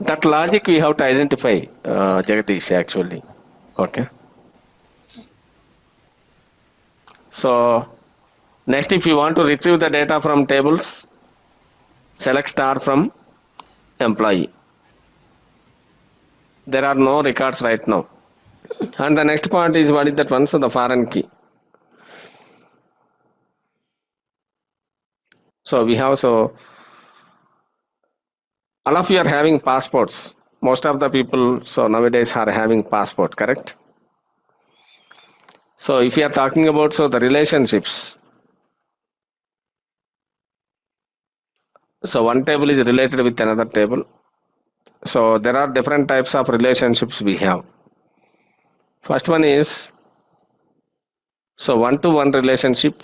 That logic we have to identify, Jagadish, actually. Okay. So next, if you want to retrieve the data from tables, select star from employee. There are no records right now. And the next part is what is that one? So the foreign key. So we have, so all of you are having passports. Most of the people, so nowadays are having passport, correct? So if you are talking about, so the relationships. So one table is related with another table. So there are different types of relationships we have. First one is, so one-to-one relationship.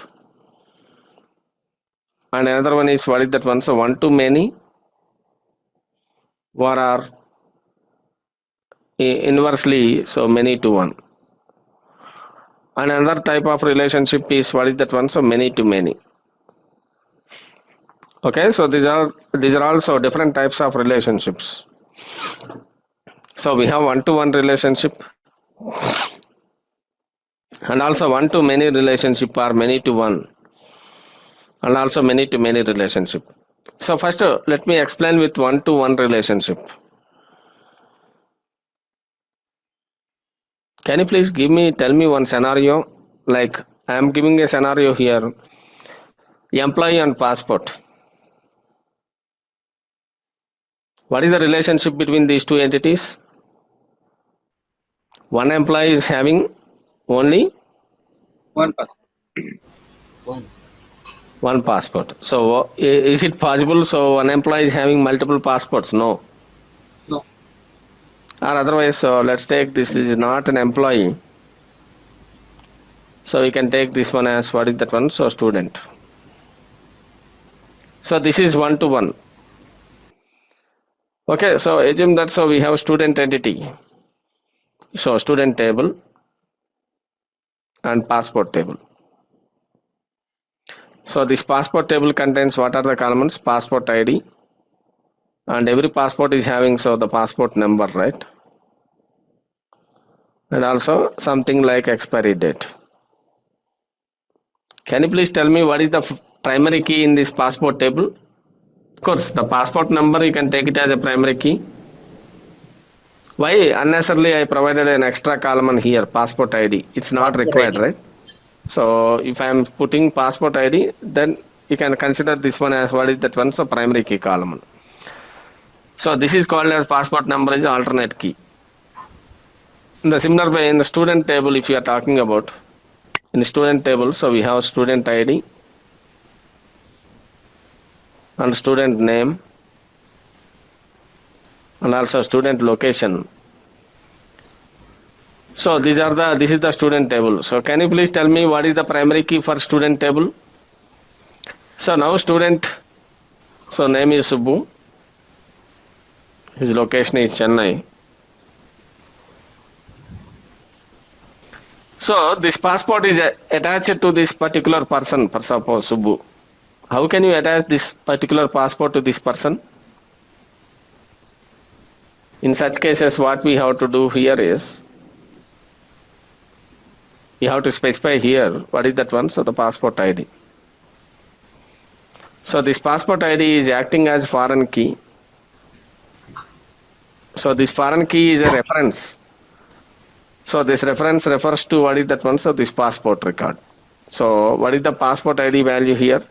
and another one is what is that one? So one to many, or are inversely, so many to one. And another type of relationship is what is that one? So many to many. Okay, so these are also different types of relationships. So we have one-to-one relationship, and also one-to-many relationship, or many-to-one, and also many-to-many relationship. So first, let me explain with one-to-one relationship. Can you please tell me one scenario? Like I am giving a scenario here: employee and passport. What is the relationship between these two entities? One employee is having only One passport. one passport. So is it possible? So one employee is having multiple passports? No. No. Or otherwise, so let's take this is not an employee. So we can take this one as what is that one? So student. So this is one to one. Okay, so assume that so we have student entity. So student table and passport table. So this passport table contains what are the columns? Passport ID, and every passport is having so the passport number, right? And also something like expiry date. Can you please tell me what is the primary key in this passport table? Of course, the passport number you can take it as a primary key. Why unnecessarily I provided an extra column here, passport ID? It's not required, right? So if I am putting passport ID, then you can consider this one as what is that one? So primary key column. So this is called as passport number is alternate key. In the similar way, in the student table, if you are talking about in the student table, so we have student ID and student name and also student location. So this is the student table. So can you please tell me what is the primary key for student table? So now student, so name is Subbu, his location is Chennai. So this passport is attached to this particular person, for suppose Subbu. How can you attach this particular passport to this person? In such cases, what we have to do here is, you have to specify here, what is that one? So the passport ID. So this passport ID is acting as foreign key. So this foreign key is a reference. So this reference refers to what is that one? So this passport record. So what is the passport ID value here?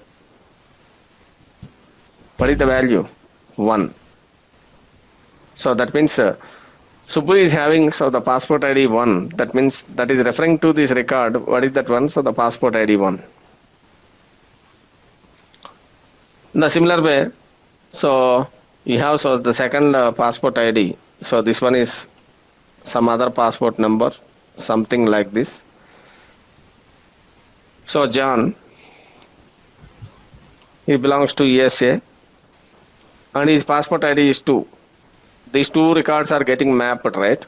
What is the value? 1. So that means Subbu is having so the passport ID 1. That means that is referring to this record. What is that one? So the passport ID 1. In the similar way, so you have so the second passport ID. So this one is some other passport number, something like this. So John, he belongs to USA and his passport ID is 2. These two records are getting mapped, right?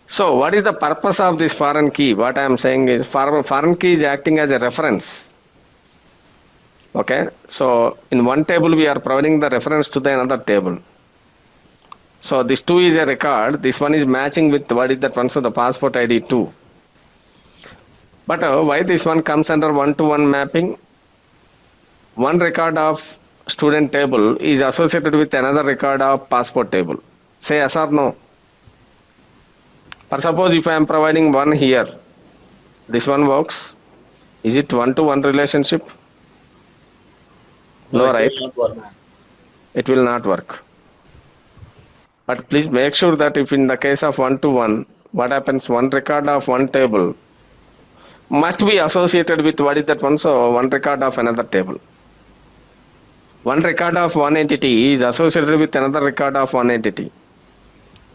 So what is the purpose of this foreign key? What I am saying is foreign key is acting as a reference. Okay, so in one table we are providing the reference to the another table. So this 2 is a record, this one is matching with what is that one? So the passport ID 2. But why this one comes under one-to-one mapping? One record of student table is associated with another record of passport table. Say yes or no. Or suppose if I am providing 1 here, this one works. Is it one-to-one relationship? No, right? It will not work. But please make sure that if in the case of one-to-one, what happens? One record of one table must be associated with what is that one? So one record of another table. One record of one entity is associated with another record of one entity.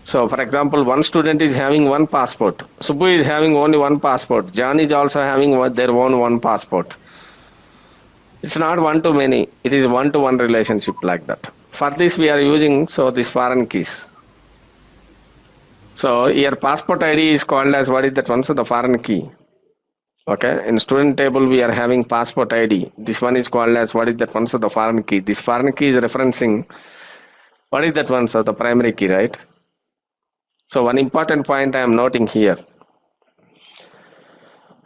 So for example, one student is having one passport. Subbu is having only one passport. John is also having their own one passport. It's not one to many, it is one to one relationship like that. For this we are using this foreign keys. So here passport ID is called as what is that one? So the foreign key. Okay, in student table we are having passport ID. This one is called as what is that one? So the foreign key. This foreign key is referencing what is that one? So the primary key, right? So one important point I am noting here.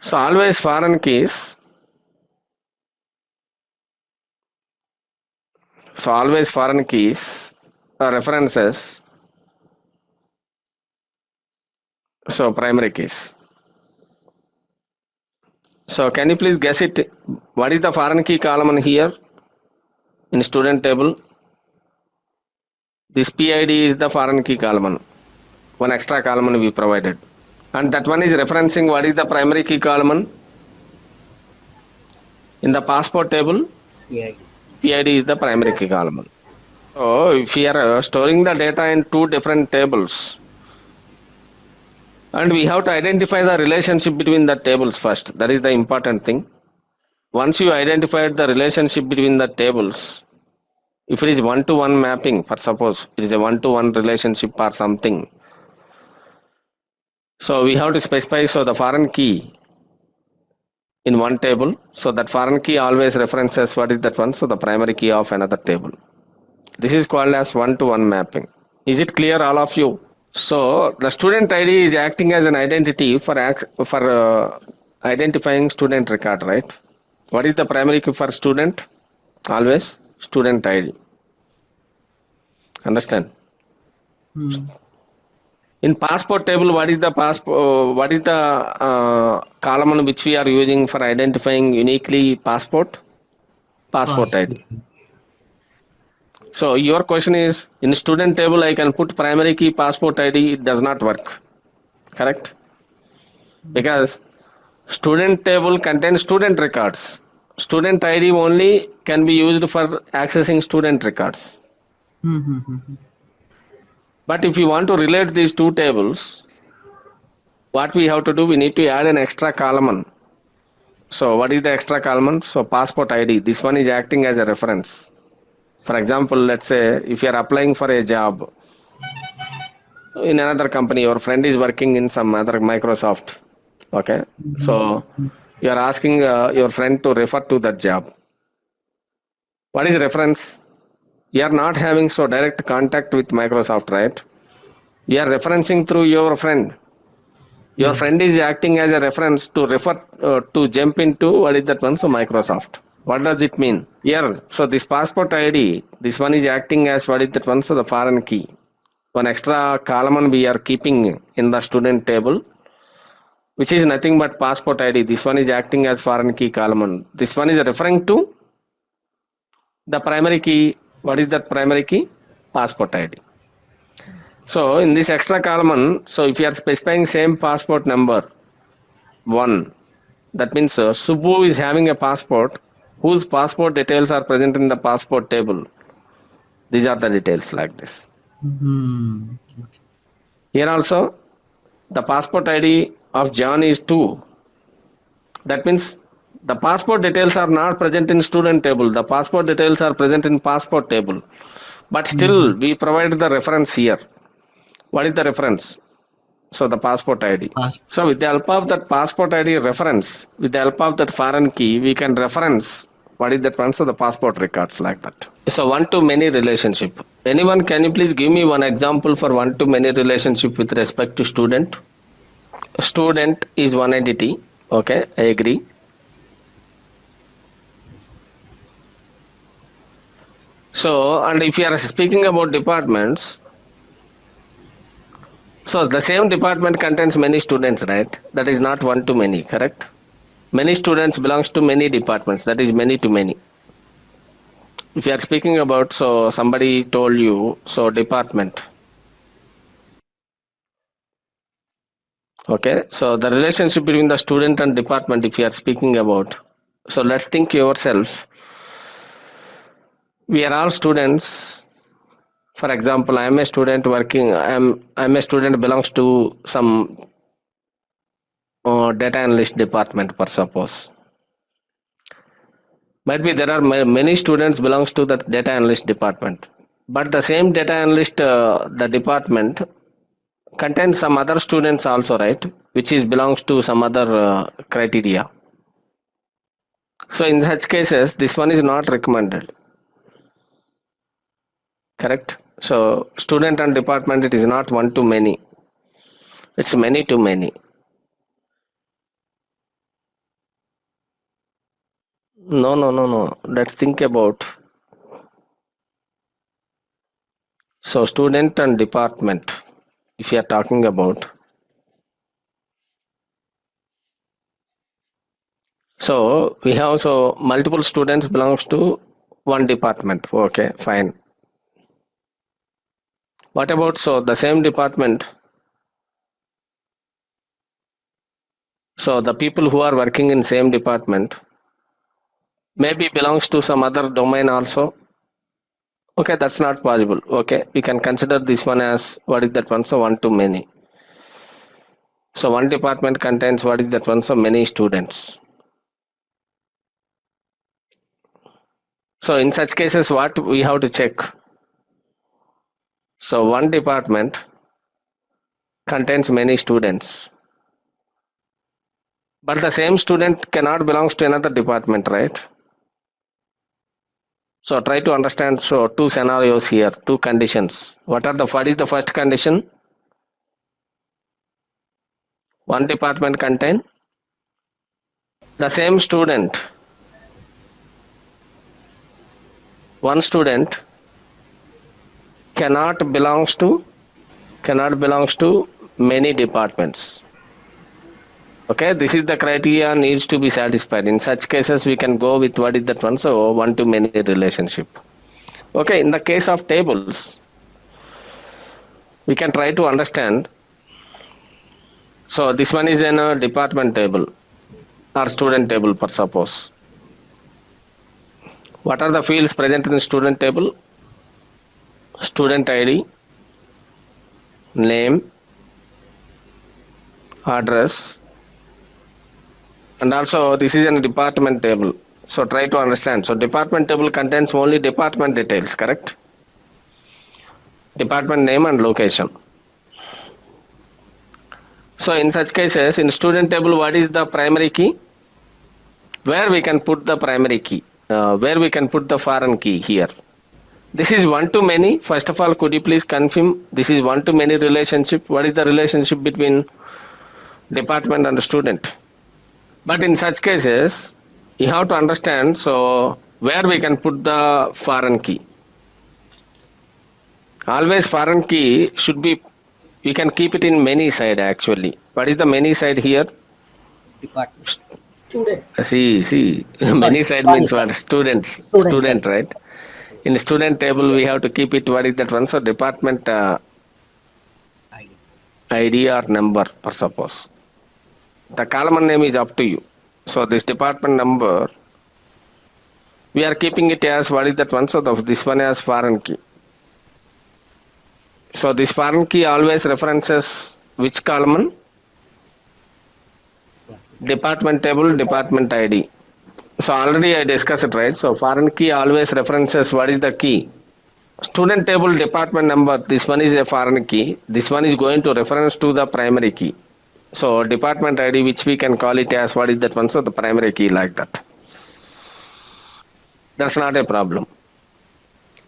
So always foreign keys. So always foreign keys are references. So primary keys. So can you please guess it? What is the foreign key column here in student table? This PID is the foreign key column. One extra column we provided. And that one is referencing what is the primary key column? In the passport table, PID is the primary key column. So if we are storing the data in two different tables, and we have to identify the relationship between the tables first. That is the important thing. Once you identified the relationship between the tables, if it is one-to-one mapping, for suppose it is a one-to-one relationship or something, so we have to specify the foreign key in one table. So that foreign key always references what is that one? So the primary key of another table. This is called as one-to-one mapping. Is it clear, all of you? So the student ID is acting as an identity for identifying student record, right? What is the primary key for student? Always student ID. Understand? In passport table, what is the column which we are using for identifying uniquely passport? Passport ID. So your question is, in student table I can put primary key passport ID, it does not work. Correct? Because student table contains student records. Student ID only can be used for accessing student records. But if you want to relate these two tables, what we have to do, we need to add an extra column. So what is the extra column? So passport ID, this one is acting as a reference. For example, let's say if you are applying for a job in another company, your friend is working in some other Microsoft. Okay, so you are asking your friend to refer to that job. What is reference? You are not having direct contact with Microsoft, right? You are referencing through your friend. Your friend is acting as a reference to refer to jump into what is that one? So Microsoft. What does it mean? Here, so this passport ID, this one is acting as what is that one? So the foreign key. One extra column we are keeping in the student table, which is nothing but passport ID. This one is acting as foreign key column. This one is referring to the primary key. What is that primary key? Passport ID. So in this extra column, so if you are specifying same passport number 1, that means Subbu is having a passport whose passport details are present in the passport table. These are the details like this. Here also the passport ID of John is 2. That means the passport details are not present in student table. The passport details are present in passport table. But still we provide the reference here. What is the reference? So the passport ID. So with the help of that passport ID reference, with the help of that foreign key, we can reference what is that one? So the passport records like that. So one-to-many relationship. Anyone, can you please give me one example for one-to-many relationship with respect to student? Student is one entity. Okay, I agree. So, and if you are speaking about departments, so the same department contains many students, right? That is not one to many, correct? Many students belongs to many departments. That is many to many. If you are speaking about, so somebody told you, so department. Okay, so the relationship between the student and department, if you are speaking about, so let's think yourself. We are all students. For example, I am a student working. I'm a student belongs to some data analyst department, per suppose. Might be there are many students belongs to the data analyst department, but the same data analyst the department contains some other students also, right, which is belongs to some other criteria. So in such cases this one is not recommended, correct? So student and department, it is not one to many, it's many to many. No, let's think about, so student and department, if you are talking about, so we have so multiple students belongs to one department, okay, fine. What about so the same department, so the people who are working in same department maybe belongs to some other domain also, okay, that's not possible. Okay, we can consider this one as, what is that one, so one to many. So one department contains, what is that one, so many students. So in such cases what we have to check, so one department contains many students, but the same student cannot belongs to another department, right? So try to understand, so two scenarios here, two conditions. What is the first condition? One department contain the same student, one student cannot belongs to many departments. Okay, this is the criteria needs to be satisfied. In such cases we can go with, what is that one, so one to many relationship. Okay, in the case of tables we can try to understand. So this one is in a department table or student table per suppose. What are the fields present in the student table? Student ID, name, address, and also this is in a department table. So try to understand. So department table contains only department details, correct? Department name and location. So in such cases, in student table, what is the primary key? Where we can put the primary key? Where we can put the foreign key here? This is one to many. First of all, could you please confirm this is one to many relationship? What is the relationship between department and student? But in such cases, you have to understand, so where we can put the foreign key. Always foreign key should be, we can keep it in many side actually. What is the many side here? Department. Student. See, many side means what? Students. Student, right? In student table, we have to keep it, what is that one? So department ID or number, per suppose. The column name is up to you. So this department number, we are keeping it as, what is that one? So this one as foreign key. So this foreign key always references which column? Department table, department ID. So already I discussed it, right? So foreign key always references, what is the key? Student table, department number, this one is a foreign key. This one is going to reference to the primary key. So department ID, which we can call it as, what is that one? So the primary key, like that. That's not a problem.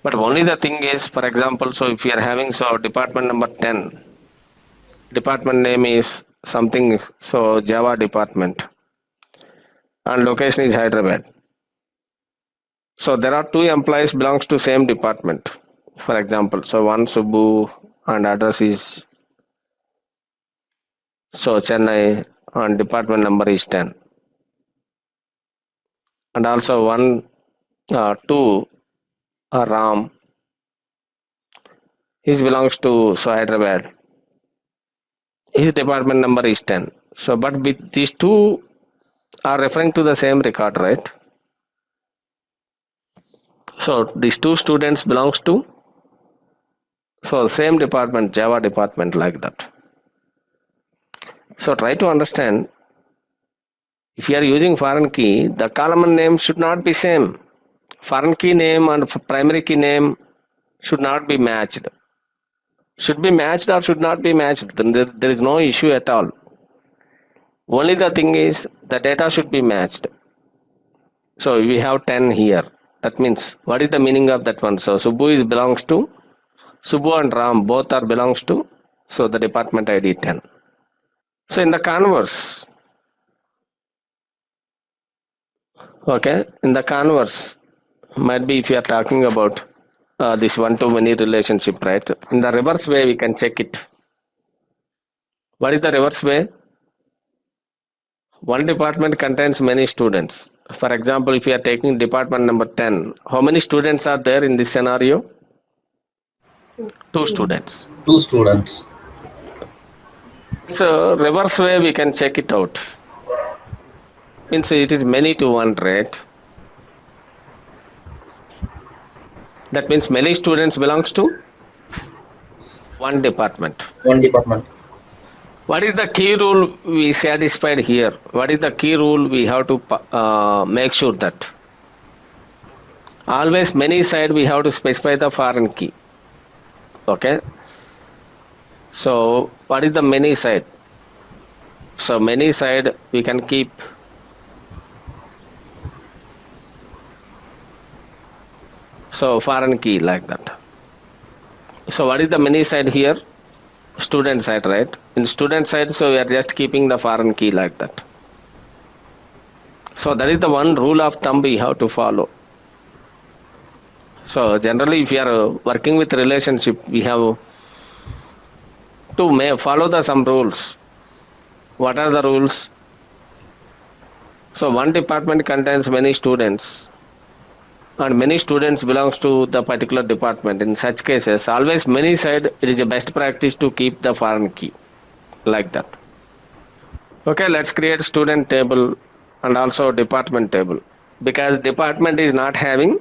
But only the thing is, for example, so if you are having, so department number 10, department name is something, so Java department, and location is Hyderabad. So there are two employees belongs to same department, for example. So one Subbu and address is so Chennai and department number is 10. And also one, two Ram, he belongs to so Hyderabad. His department number is 10. So but these two are referring to the same record, right? So these two students belongs to so same department, Java department, like that. So try to understand, If you are using foreign key, the column name should not be same. Foreign key name and primary key name should not be matched. Should be matched or should not be matched. Then there is no issue at all. Only the thing is the data should be matched. So we have 10 here. That means what is the meaning of that one? So Subbu belongs to Subbu and Ram both are belongs to, so the department ID 10. So in the converse, okay, in the converse, might be if you are talking about this one-to-many relationship, right? In the reverse way, we can check it. What is the reverse way? One department contains many students. For example, if you are taking department number 10, how many students are there in this scenario? 2 students. 2 students. So reverse way we can check it out. Means it is many to one, right? That means many students belongs to one department. One department. What is the key rule we satisfied here? What is the key rule we have to make sure that? Always many side we have to specify the foreign key. Okay. So what is the many side? So many side we can keep so foreign key like that. So what is the many side here? Student side, right? In student side, so we are just keeping the foreign key like that. So that is the one rule of thumb we have to follow. So generally, if you are working with relationship, we have to follow some rules. What are the rules? So one department contains many students, and many students belongs to the particular department. In such cases, always many side, it is a best practice to keep the foreign key like that. Okay, let's create student table and also department table, because department is not having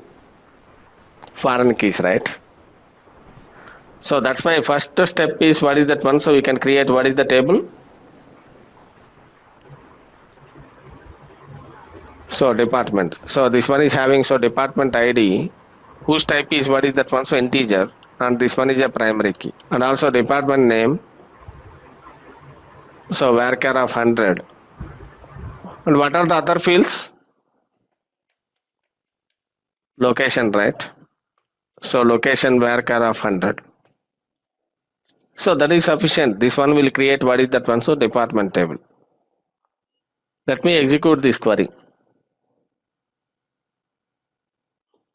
foreign keys, right? So that's why first step is what is that one? So we can create what is the table? So department. So this one is having so department ID, whose type is what is that one? So integer, and this one is a primary key, and also department name. So varchar of 100. And what are the other fields? Location, right? So location varchar of 100. So that is sufficient. This one will create what is that one? So department table. Let me execute this query.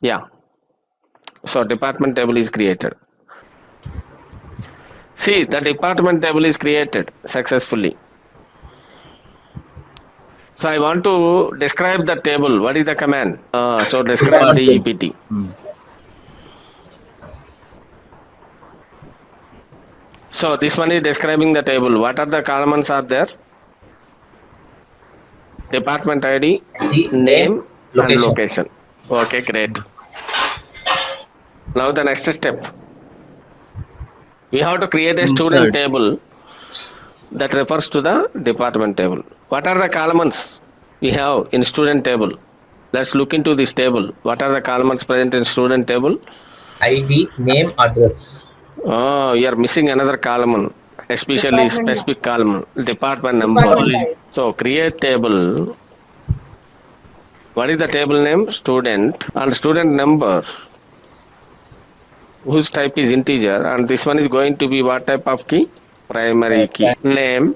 Yeah. So department table is created. See, the department table is created successfully. So I want to describe the table. What is the command? So describe DEPT. So this one is describing the table. What are the columns are there? Department ID, name, and location. Okay, great. Now the next step. We have to create a student table that refers to the department table. What are the columns we have in student table? Let's look into this table. What are the columns present in student table? ID, name, address. Oh, you are missing another column, especially specific column, department number. So create table. What is the table name? Student, and student number, whose type is integer, and this one is going to be what type of key? Primary key. Name,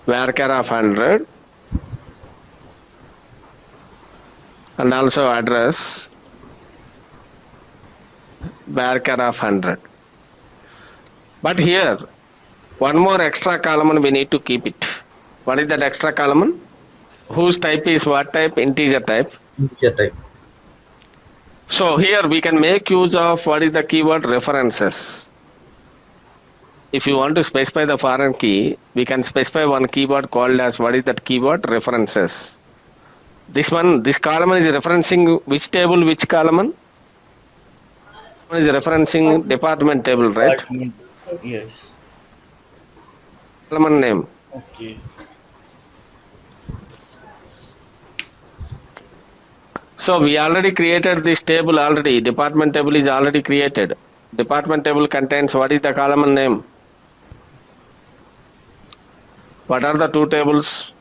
varchar of 100, and also address, varchar of 100. But here, one more extra column we need to keep it. What is that extra column? Whose type is what type? Integer type. Integer type. So here we can make use of what is the keyword references. If you want to specify the foreign key, we can specify one keyword called as what is that keyword? References. This column is referencing which table, which column? Is referencing department table, right? Yes. Column name. Okay. So we already created this table already. Department table is already created. Department table contains what is the column name? What are the two tables?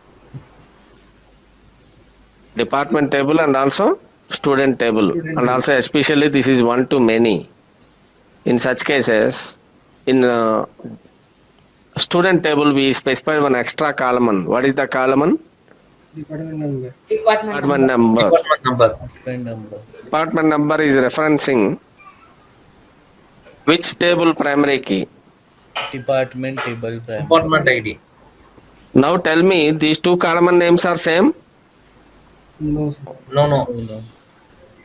Department table and also student table. And also especially this is one to many. In such cases, in student table we specify one extra column. What is the column? Department number. Department number. Department number. Department number. Department number is referencing which table primary key? Department table primary. Department ID. Now tell me, these two column names are same? No, sir. No.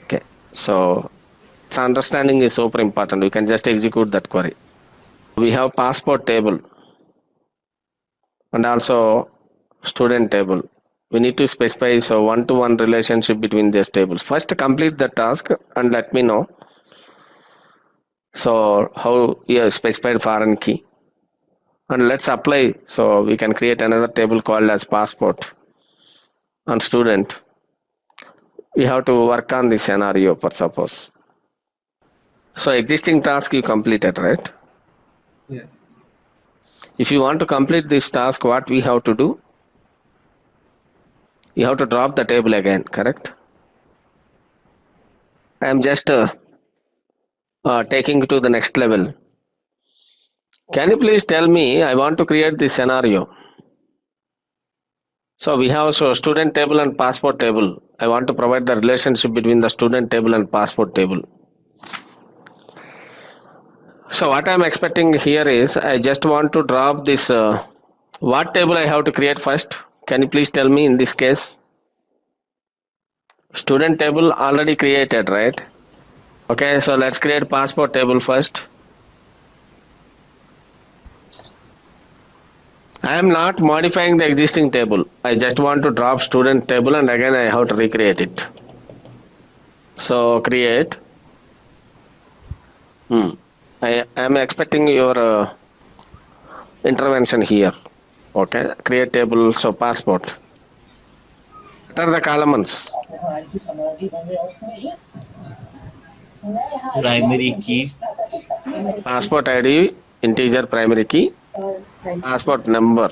Okay, so its understanding is super important. You can just execute that query. We have passport table and also student table. We need to specify so one-to-one relationship between these tables. First complete the task and let me know. So how you have specified foreign key. And let's apply. So we can create another table called as passport and student. We have to work on this scenario for suppose. So existing task you completed, right? Yes. If you want to complete this task, what we have to do? You have to drop the table again, correct? I am just taking it to the next level. Can you please tell me, I want to create this scenario. So we have student table and passport table. I want to provide the relationship between the student table and passport table. So what I am expecting here is, I just want to drop this, what table I have to create first? Can you please tell me in this case? Student table already created, right? Okay, so let's create passport table first. I am not modifying the existing table. I just want to drop student table and again I have to recreate it. So create. I am expecting your intervention here. Okay, create table. So passport. What are the columns? Primary key. Passport ID, integer primary key. Passport number.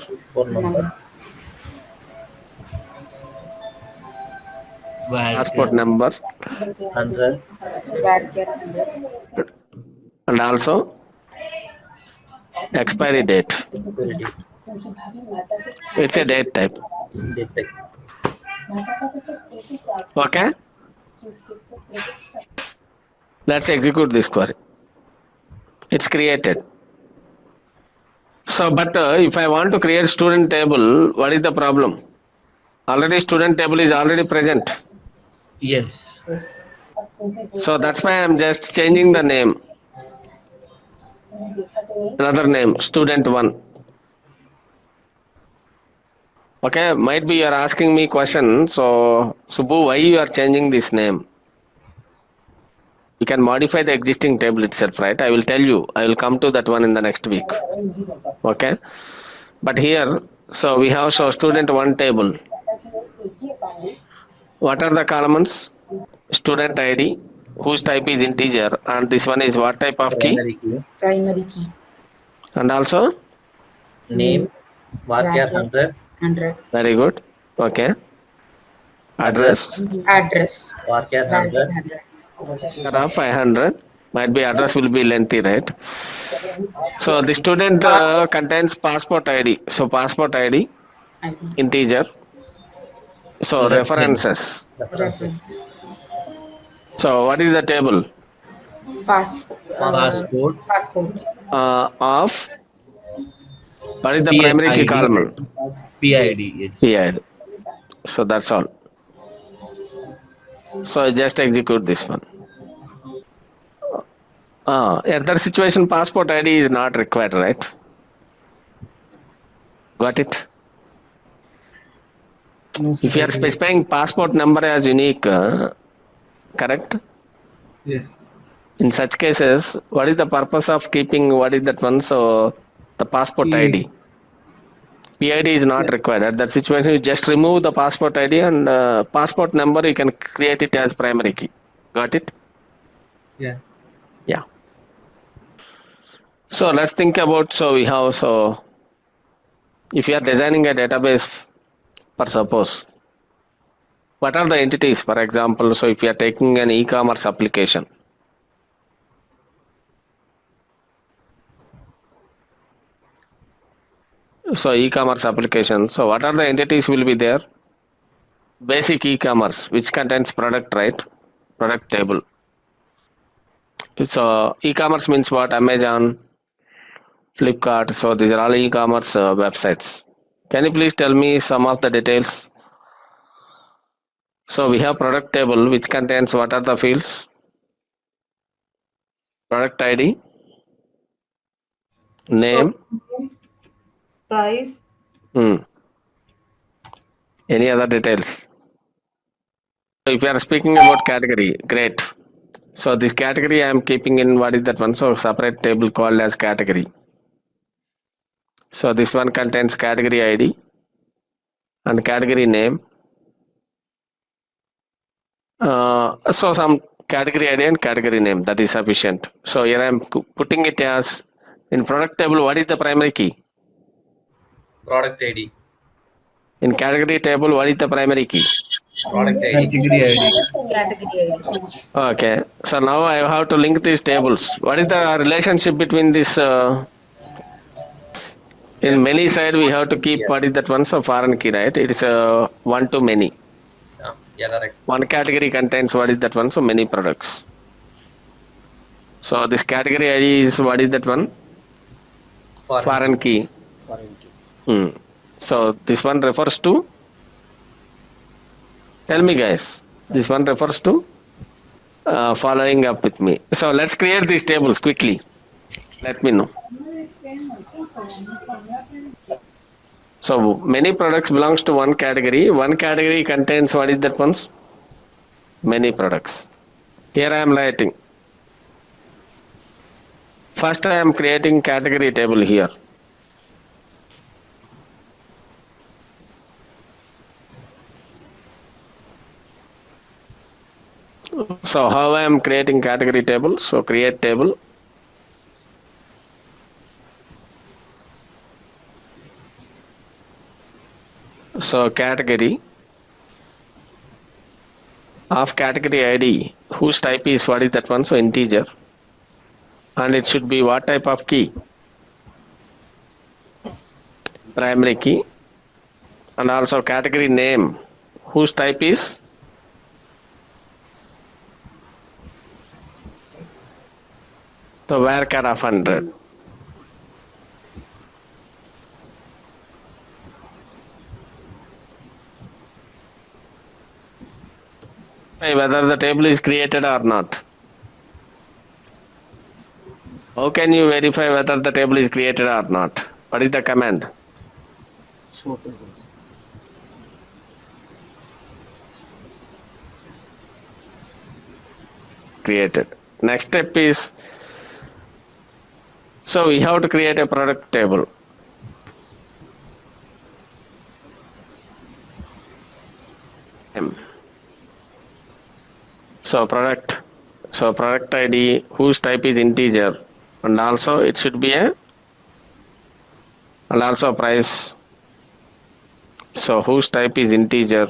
Passport number. 100. And also expiry date. It's a date type. Okay. Let's execute this query. It's created. So, but if I want to create student table, what is the problem? Already student table is already present. Yes. So that's why I'm just changing the name. Another name, student 1. Okay, might be you are asking me question. So, Subbu, why you are changing this name? You can modify the existing table itself, right? I will tell you. I will come to that one in the next week. Okay. But here, so we have student 1 table. What are the columns? Student ID, whose type is integer, and this one is what type of key? Primary key. And also? Name. Varchar 100. Very good. Okay. Address. Varchar 100. Around 500. Might be address will be lengthy, right? So the student contains passport ID. So passport ID, integer. So references. So what is the table? Passport. Of what is the primary key column? PID. Yes. PID. So that's all. So just execute this one. In that situation, passport ID is not required, right? Got it? No, sir. If you are specifying passport number as unique, correct? Yes. In such cases, what is the purpose of keeping what is that one? So the passport ID. PID is not required. At that situation, you just remove the passport ID and passport number, you can create it as primary key. Got it? Yeah. Yeah. So let's think about, if you are designing a database, for suppose, what are the entities? For example, so if you are taking an e-commerce application, so e-commerce application, so what are the entities will be there? Basic e-commerce, which contains product, right? Product table. So e-commerce means what? Amazon, Flipkart. So these are all e-commerce websites. Can you please tell me some of the details? So we have product table, which contains what are the fields? Product ID, name, price. Any other details? So if you are speaking about category, great. So this category I am keeping in, what is that one? So separate table called as category. So this one contains category ID and category name. So some category ID and category name, that is sufficient. So here I am putting it as in product table. What is the primary key? Product ID. In category table, what is the primary key? Product ID. Category ID. Category ID. Okay. So now I have to link these tables. What is the relationship between this? In many side we have to keep what is that one? So foreign key, right? It is one to many. Yeah, correct. One category contains what is that one? So many products. So this category ID is what is that one? Foreign key. Foreign key. So this one refers to? Tell me guys. This one refers to? Following up with me. So let's create these tables quickly. Let me know. So many products belongs to one category. One category contains what is that one? Many products. Here I am writing. First I am creating category table here. So how I am creating category table? So create table. So category of category ID, whose type is what is that one? So integer. And it should be what type of key? Primary key. And also category name, whose type is? So varchar of 100. Whether the table is created or not. How can you verify whether the table is created or not? What is the command? Show table. Created. Next step is, so we have to create a product table. So product ID, whose type is integer, and also it should be and also price. So whose type is integer.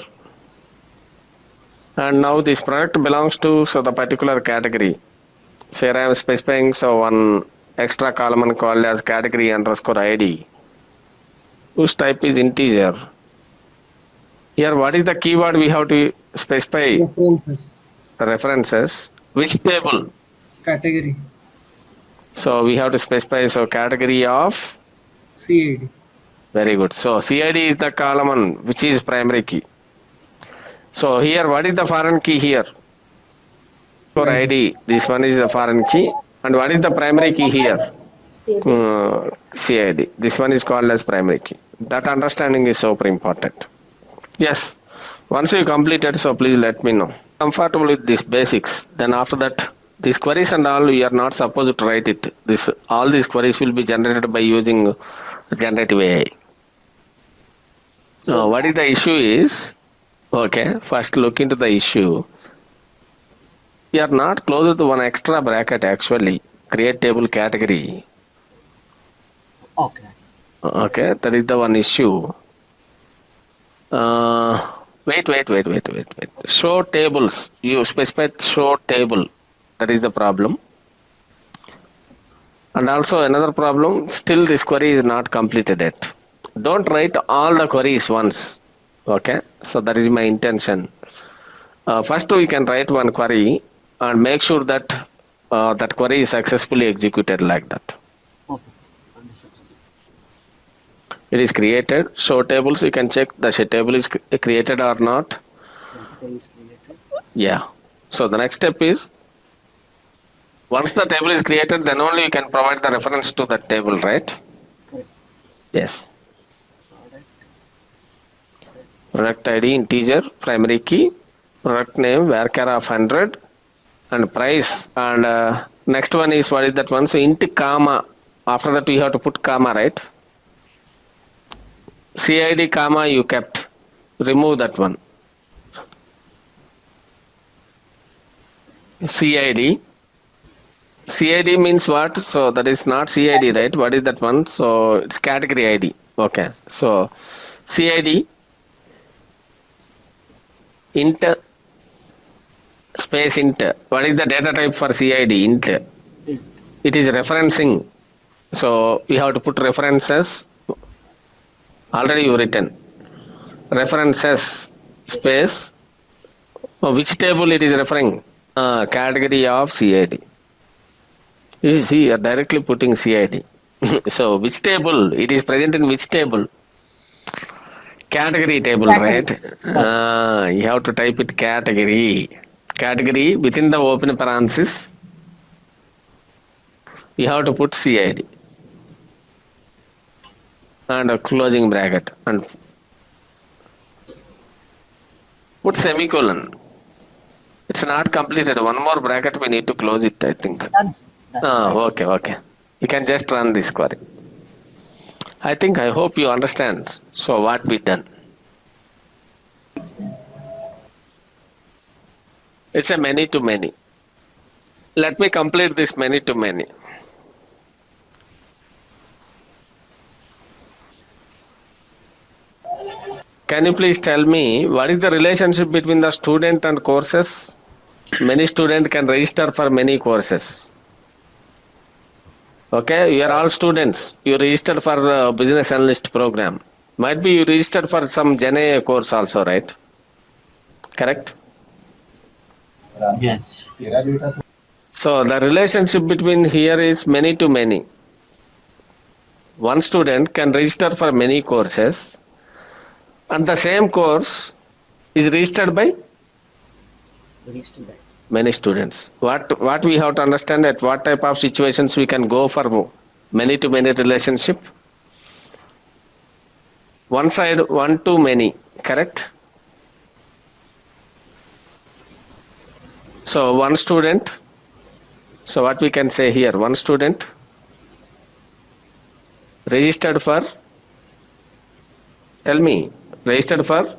And now this product belongs to the particular category. So here I am specifying one extra column called as category underscore ID, whose type is integer. Here what is the keyword we have to specify? References. Which table? Category. So we have to specify category of CID. Very good. So CID is the column which is primary key. So here what is the foreign key here? For ID, this one is the foreign key. And what is the primary key here? CID. This one is called as primary key. That understanding is super important. Yes. Once you completed, so please let me know. Comfortable with these basics. Then after that, these queries and all, we are not supposed to write it. All these queries will be generated by using generative AI. No, what is the issue is, okay, first look into the issue. We are not closer to one extra bracket actually. Create table category. Okay. Okay, that is the one issue. Wait. Show tables. You specified show table. That is the problem. And also another problem, still this query is not completed yet. Don't write all the queries once. Okay, so that is my intention. First we can write one query and make sure that that query is successfully executed like that. Okay. It is created. Show tables, you can check the table is created or not. Table is created. Yeah. So the next step is, once the table is created, then only you can provide the reference to that table, right? Correct. Yes. Product ID integer, primary key, product name varchar of 100, and price. And next one is, what is that one? So int comma. After that we have to put comma, right? CID comma you kept. Remove that one. CID. CID means what? So that is not CID, right? What is that one? So it's category ID. Okay. So CID int space int. What is the data type for CID? Int. It is referencing. So we have to put references. Already you written. References space. Which table it is referring? Category of CID. You see, you are directly putting CID. So which table? It is present in which table? Category table, right? You have to type it category. Category within the open parenthesis. You have to put CID. And a closing bracket. And put semicolon. It's not completed. One more bracket we need to close it, I think. Okay. You can just run this query. I hope you understand. So what we done? It's a many to many. Let me complete this many to many. Can you please tell me what is the relationship between the student and courses? Many students can register for many courses. Okay, you are all students. You registered for business analyst program. Might be you registered for some Gen course also, right? Correct? Yes. So the relationship between here is many to many. One student can register for many courses, and the same course is registered by many students. What we have to understand, at what type of situations we can go for many to many relationship? One side, one to many, correct? So one student. So what we can say here? One student registered for. Tell me, registered for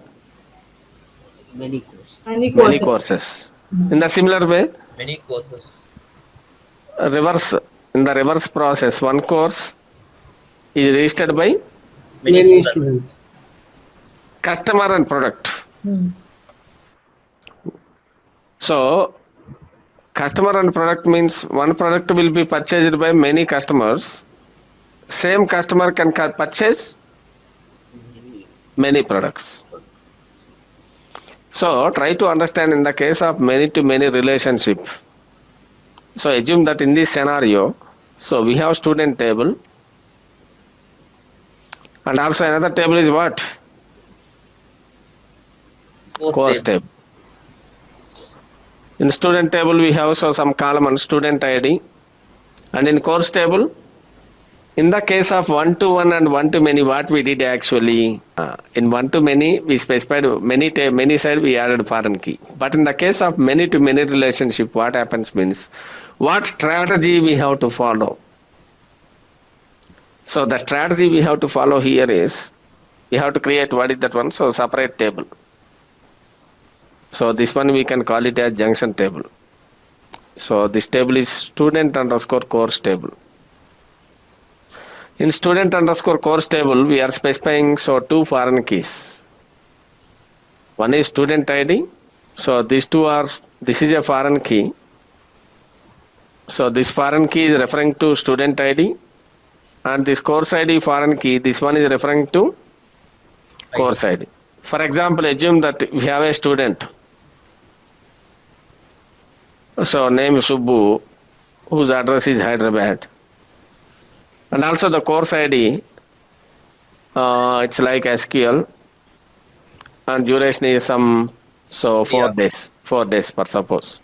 Many courses. many courses. In the similar way, Many courses. reverse. In the reverse process, one course is registered by Many students. customer and product. So customer and product means one product will be purchased by many customers. Same customer can purchase many products. So try to understand in the case of many to many relationship. So assume that in this scenario, so we have student table, and also another table is what? Course table. In student table we have some column on student ID, and in course table, in the case of one to one and one to many, what we did actually, in one to many we specified many side we added foreign key. But in the case of many to many relationship, what happens means, what strategy we have to follow? So the strategy we have to follow here is, we have to create, what is that one? So separate table. So this one we can call it as junction table. So this table is student underscore course table. In student underscore course table, we are specifying so two foreign keys. One is student ID. So these two are, this is a foreign key. So this foreign key is referring to student ID, and this course ID foreign key, this one is referring to course ID. For example, assume that we have a student. So name is Subbu, whose address is Hyderabad. And also the course ID, it's like SQL, and duration is some, so 4 days, 4 days per suppose.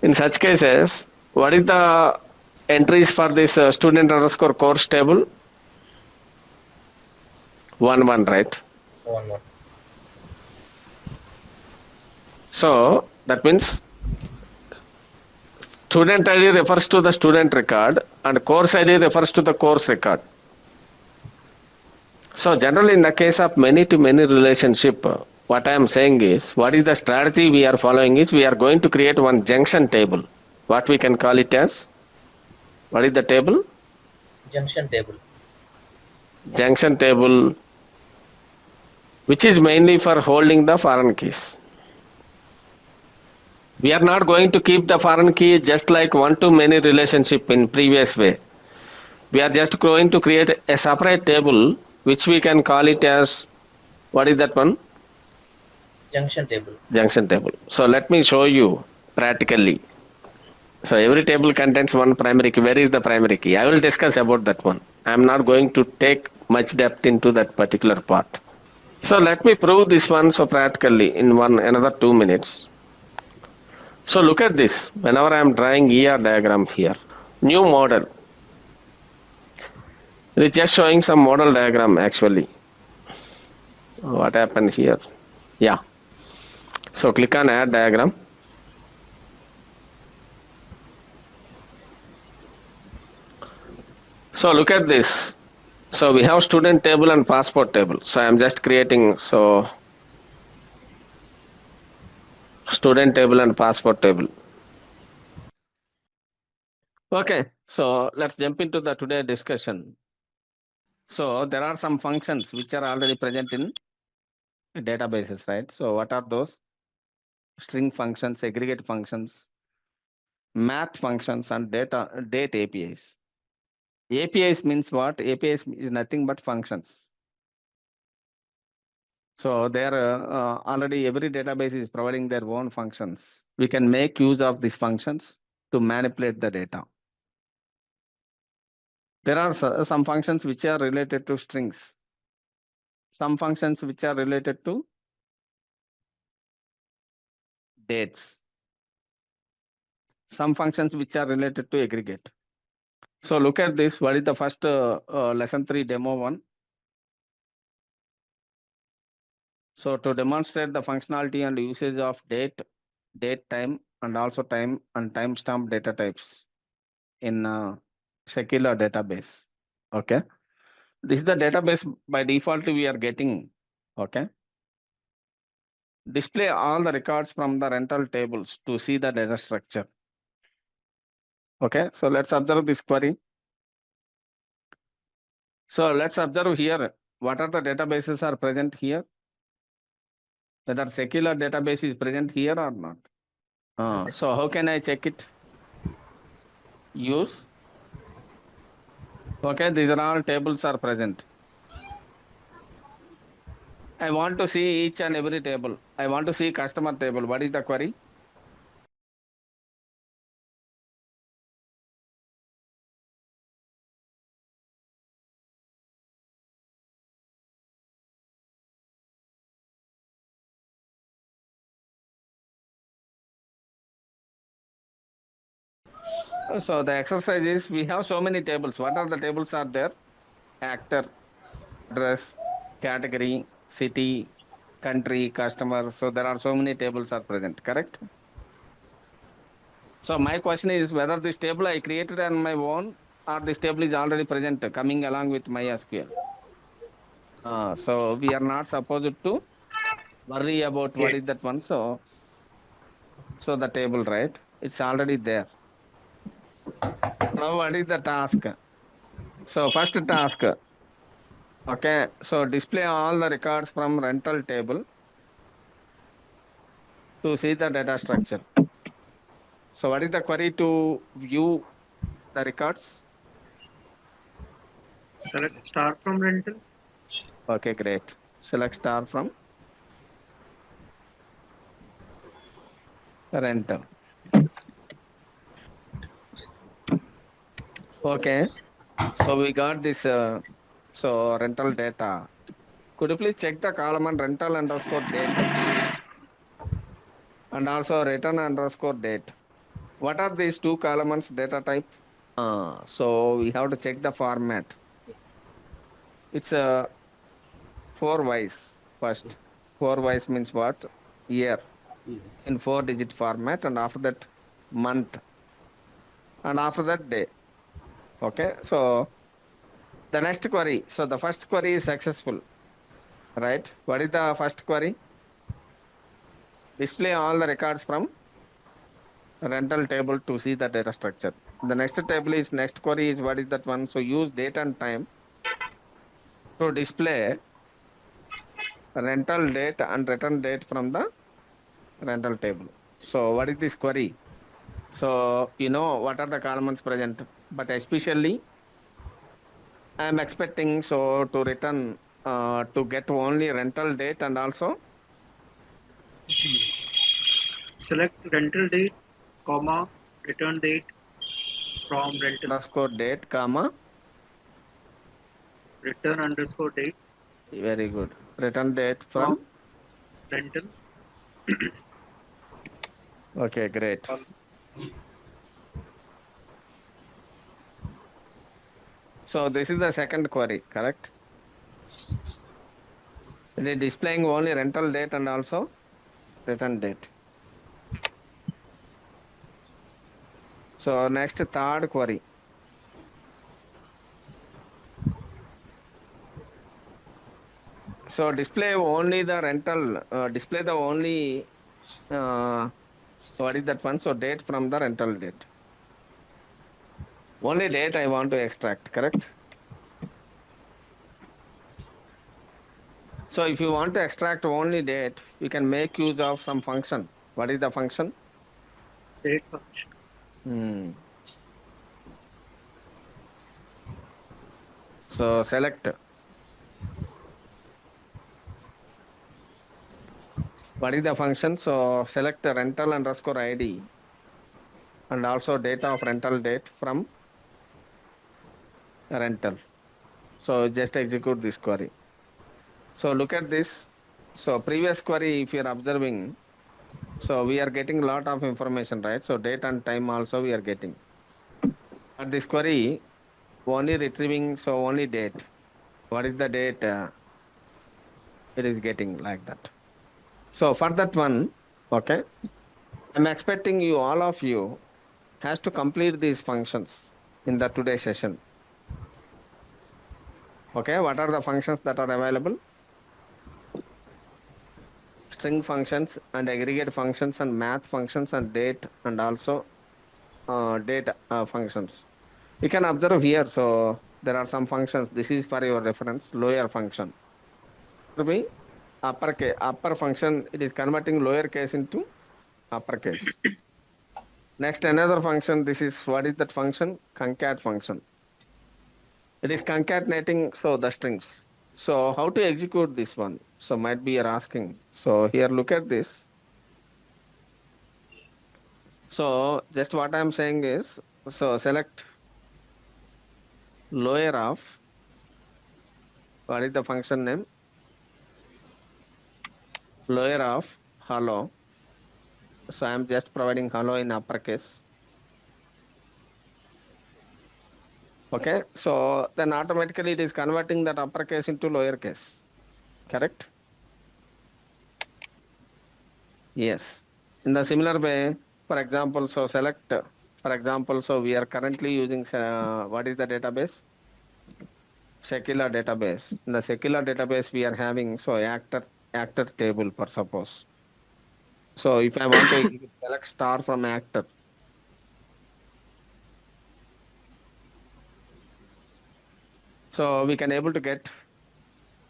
In such cases, what is the entries for this student underscore course table? 1 1, right? 1 1. So that means student ID refers to the student record and course ID refers to the course record. So generally in the case of many-to-many relationship, what I am saying is, what is the strategy we are following is, we are going to create one junction table. What we can call it as, what is the table? Junction table. Junction table, which is mainly for holding the foreign keys. We are not going to keep the foreign key just like one-to-many relationship in previous way. We are just going to create a separate table, which we can call it as, what is that one? Junction table. Junction table. So let me show you practically. So every table contains one primary key. Where is the primary key? I will discuss about that one. I am not going to take much depth into that particular part. So let me prove this one so practically in another 2 minutes. So look at this. Whenever I am drawing ER diagram here, new model. It is just showing some model diagram actually. What happened here? Yeah. So click on add diagram. So look at this. So we have student table and passport table. So I am just creating student table and passport table. Okay, so let's jump into the today's discussion. So there are some functions which are already present in databases, right? So what are those? String functions, aggregate functions, math functions, and date APIs. APIs means what? APIs is nothing but functions. So there already every database is providing their own functions. We can make use of these functions to manipulate the data. There are some functions which are related to strings. Some functions which are related to dates. Some functions which are related to aggregate. So look at this. What is the first lesson 3 demo 1? So to demonstrate the functionality and usage of date, time, and also time and timestamp data types in secular database. Okay. This is the database by default we are getting. Okay. Display all the records from the rental tables to see the data structure. Okay. So let's observe this query. So let's observe here. What are the databases are present here? Whether secular database is present here or not. So how can I check it? Use. Okay, these are all tables are present. I want to see each and every table. I want to see customer table. What is the query? So the exercise is, we have so many tables. What are the tables are there? Actor, address, category, city, country, customer. So there are so many tables are present, correct? So my question is whether this table I created on my own or this table is already present coming along with MySQL. So we are not supposed to worry about what is that one. So the table, right? It's already there. Now what is the task? So first task. Okay. So display all the records from rental table to see the data structure. So what is the query to view the records? Select star from rental. Okay, great. Select star from rental. Okay. So we got this rental data. Could you please check the column on rental underscore date and also return underscore date? What are these two columns data type? So we have to check the format. It's a 4 wise first. 4 wise means what? Year in 4-digit format, and after that month, and after that day. Okay. So the next query. So the first query is successful, right? What is the first query? Display all the records from rental table to see the data structure. The next table is next query is what is that one? So use date and time to display rental date and return date from the rental table. So what is this query? So you know what are the columns present, but especially I am expecting so to return to get only rental date and also Select rental date, comma, return date from rental. underscore date, comma. Return underscore date Very good. Return date from from rental. Okay, great. So this is the second query, correct? It is displaying only rental date and also return date. So next third query. So display only the rental, display the only, what is that one? So date from the rental date. Only date I want to extract, correct? So if you want to extract only date, you can make use of some function. What is the function? Date function. So select. What is the function? So select rental underscore ID and also data of rental date from rental. So just execute this query. So look at this. So previous query, if you're observing, so we are getting a lot of information, right? So date and time also we are getting. But this query only retrieving, so only date. What is the date? It is getting like that. So for that one, okay, I'm expecting you, all of you, has to complete these functions in the today session. Okay, what are the functions that are available? String functions and aggregate functions and math functions and date and also date functions. You can observe here. So there are some functions. This is for your reference. Lower function. To be upper function. It is converting lower case into uppercase. Next, another function. This is what is that function? Concat function. It is concatenating so the strings. So how to execute this one? So might be you're asking. So here look at this. So just what I'm saying is, so select lower of, what is the function name? Lower of hello. So I'm just providing hello in uppercase. Okay. So then automatically it is converting that uppercase into lowercase. Correct? Yes. In the similar way, for example, so select, for example, so we are currently using, what is the database? secular database. In the secular database we are having so actor table for suppose. So if I want to select star from actor, so we can able to get,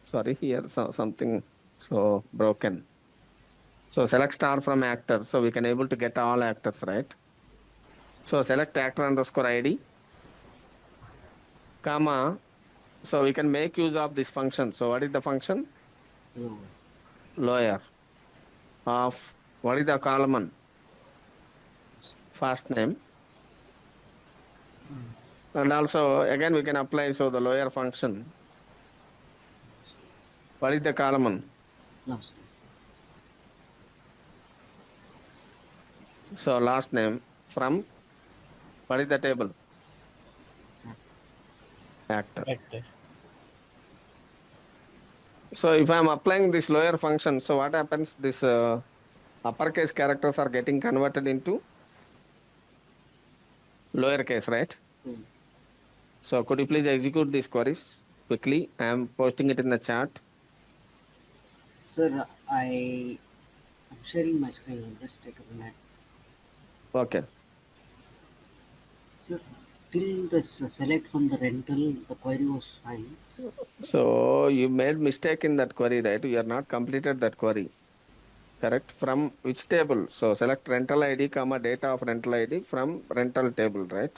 sorry, here something so broken. So select star from actor, so we can able to get all actors, right? So select actor underscore ID, comma, so we can make use of this function. So what is the function? Lower of, what is the column? First name. And also again we can apply so the lower function. What is the column? So last name from, what is the table? Actor. So if I am applying this lower function, so what happens? This uppercase characters are getting converted into lowercase, right? So could you please execute these queries quickly? I am posting it in the chat. Sir, I'm sharing my screen. Just take a minute. Okay. Sir, till the select from the rental, the query was fine. So you made mistake in that query, right? You are not completed that query. Correct. From which table? So select rental ID, comma data of rental ID from rental table, right?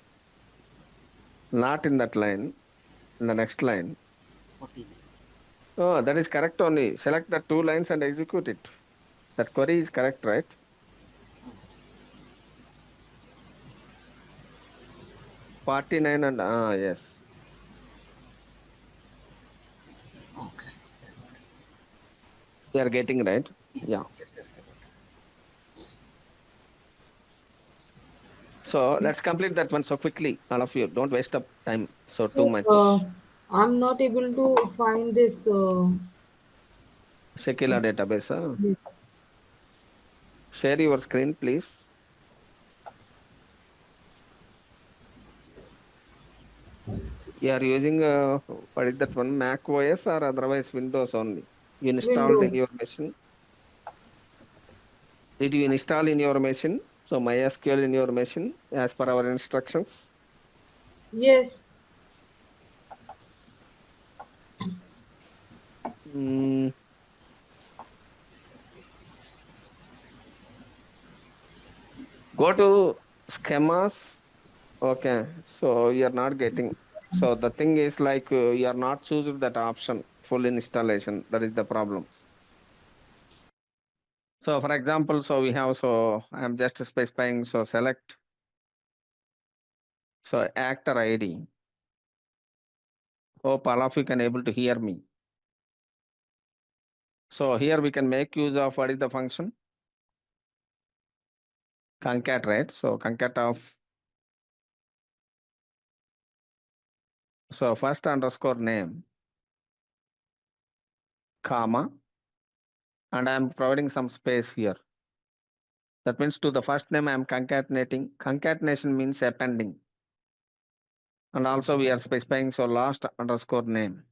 Not in that line. In the next line. Oh, that is correct only. Select the 2 lines and execute it. That query is correct, right? Forty-nine and yes. Okay. You are getting right. Yeah. So let's complete that one so quickly, all of you. Don't waste up time so too Sir, much. I'm not able to find this. Secular database. Yes. Share your screen, please. You are using what is that one? Mac OS or otherwise Windows only? You installed in Windows. your machine. Did you install in your machine? So MySQL in your machine as per our instructions. Yes. Mm. Go to schemas. Okay, so you are not getting. So the thing is like you are not choosing that option full installation. That is the problem. So for example, so we have, so I am just specifying, so select, so actor ID. Hope all of you can able to hear me. So here we can make use of, what is the function? Concat, right? So concat of, so first underscore name, comma, and I am providing some space here. That means to the first name I am concatenating. Concatenation means appending. And also we are specifying, so last underscore name.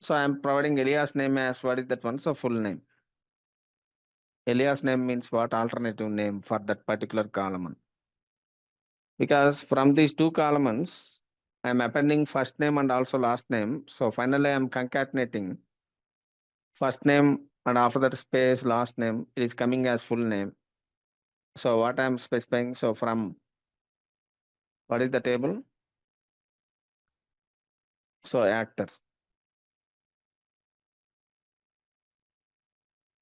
So I am providing Elias name as, what is that one? So full name. Elias name means what? Alternative name for that particular column. Because from these 2 columns, I am appending first name and also last name. So finally I am concatenating first name and after that space last name. It is coming as full name. So what I am specifying, so from, what is the table? So actor.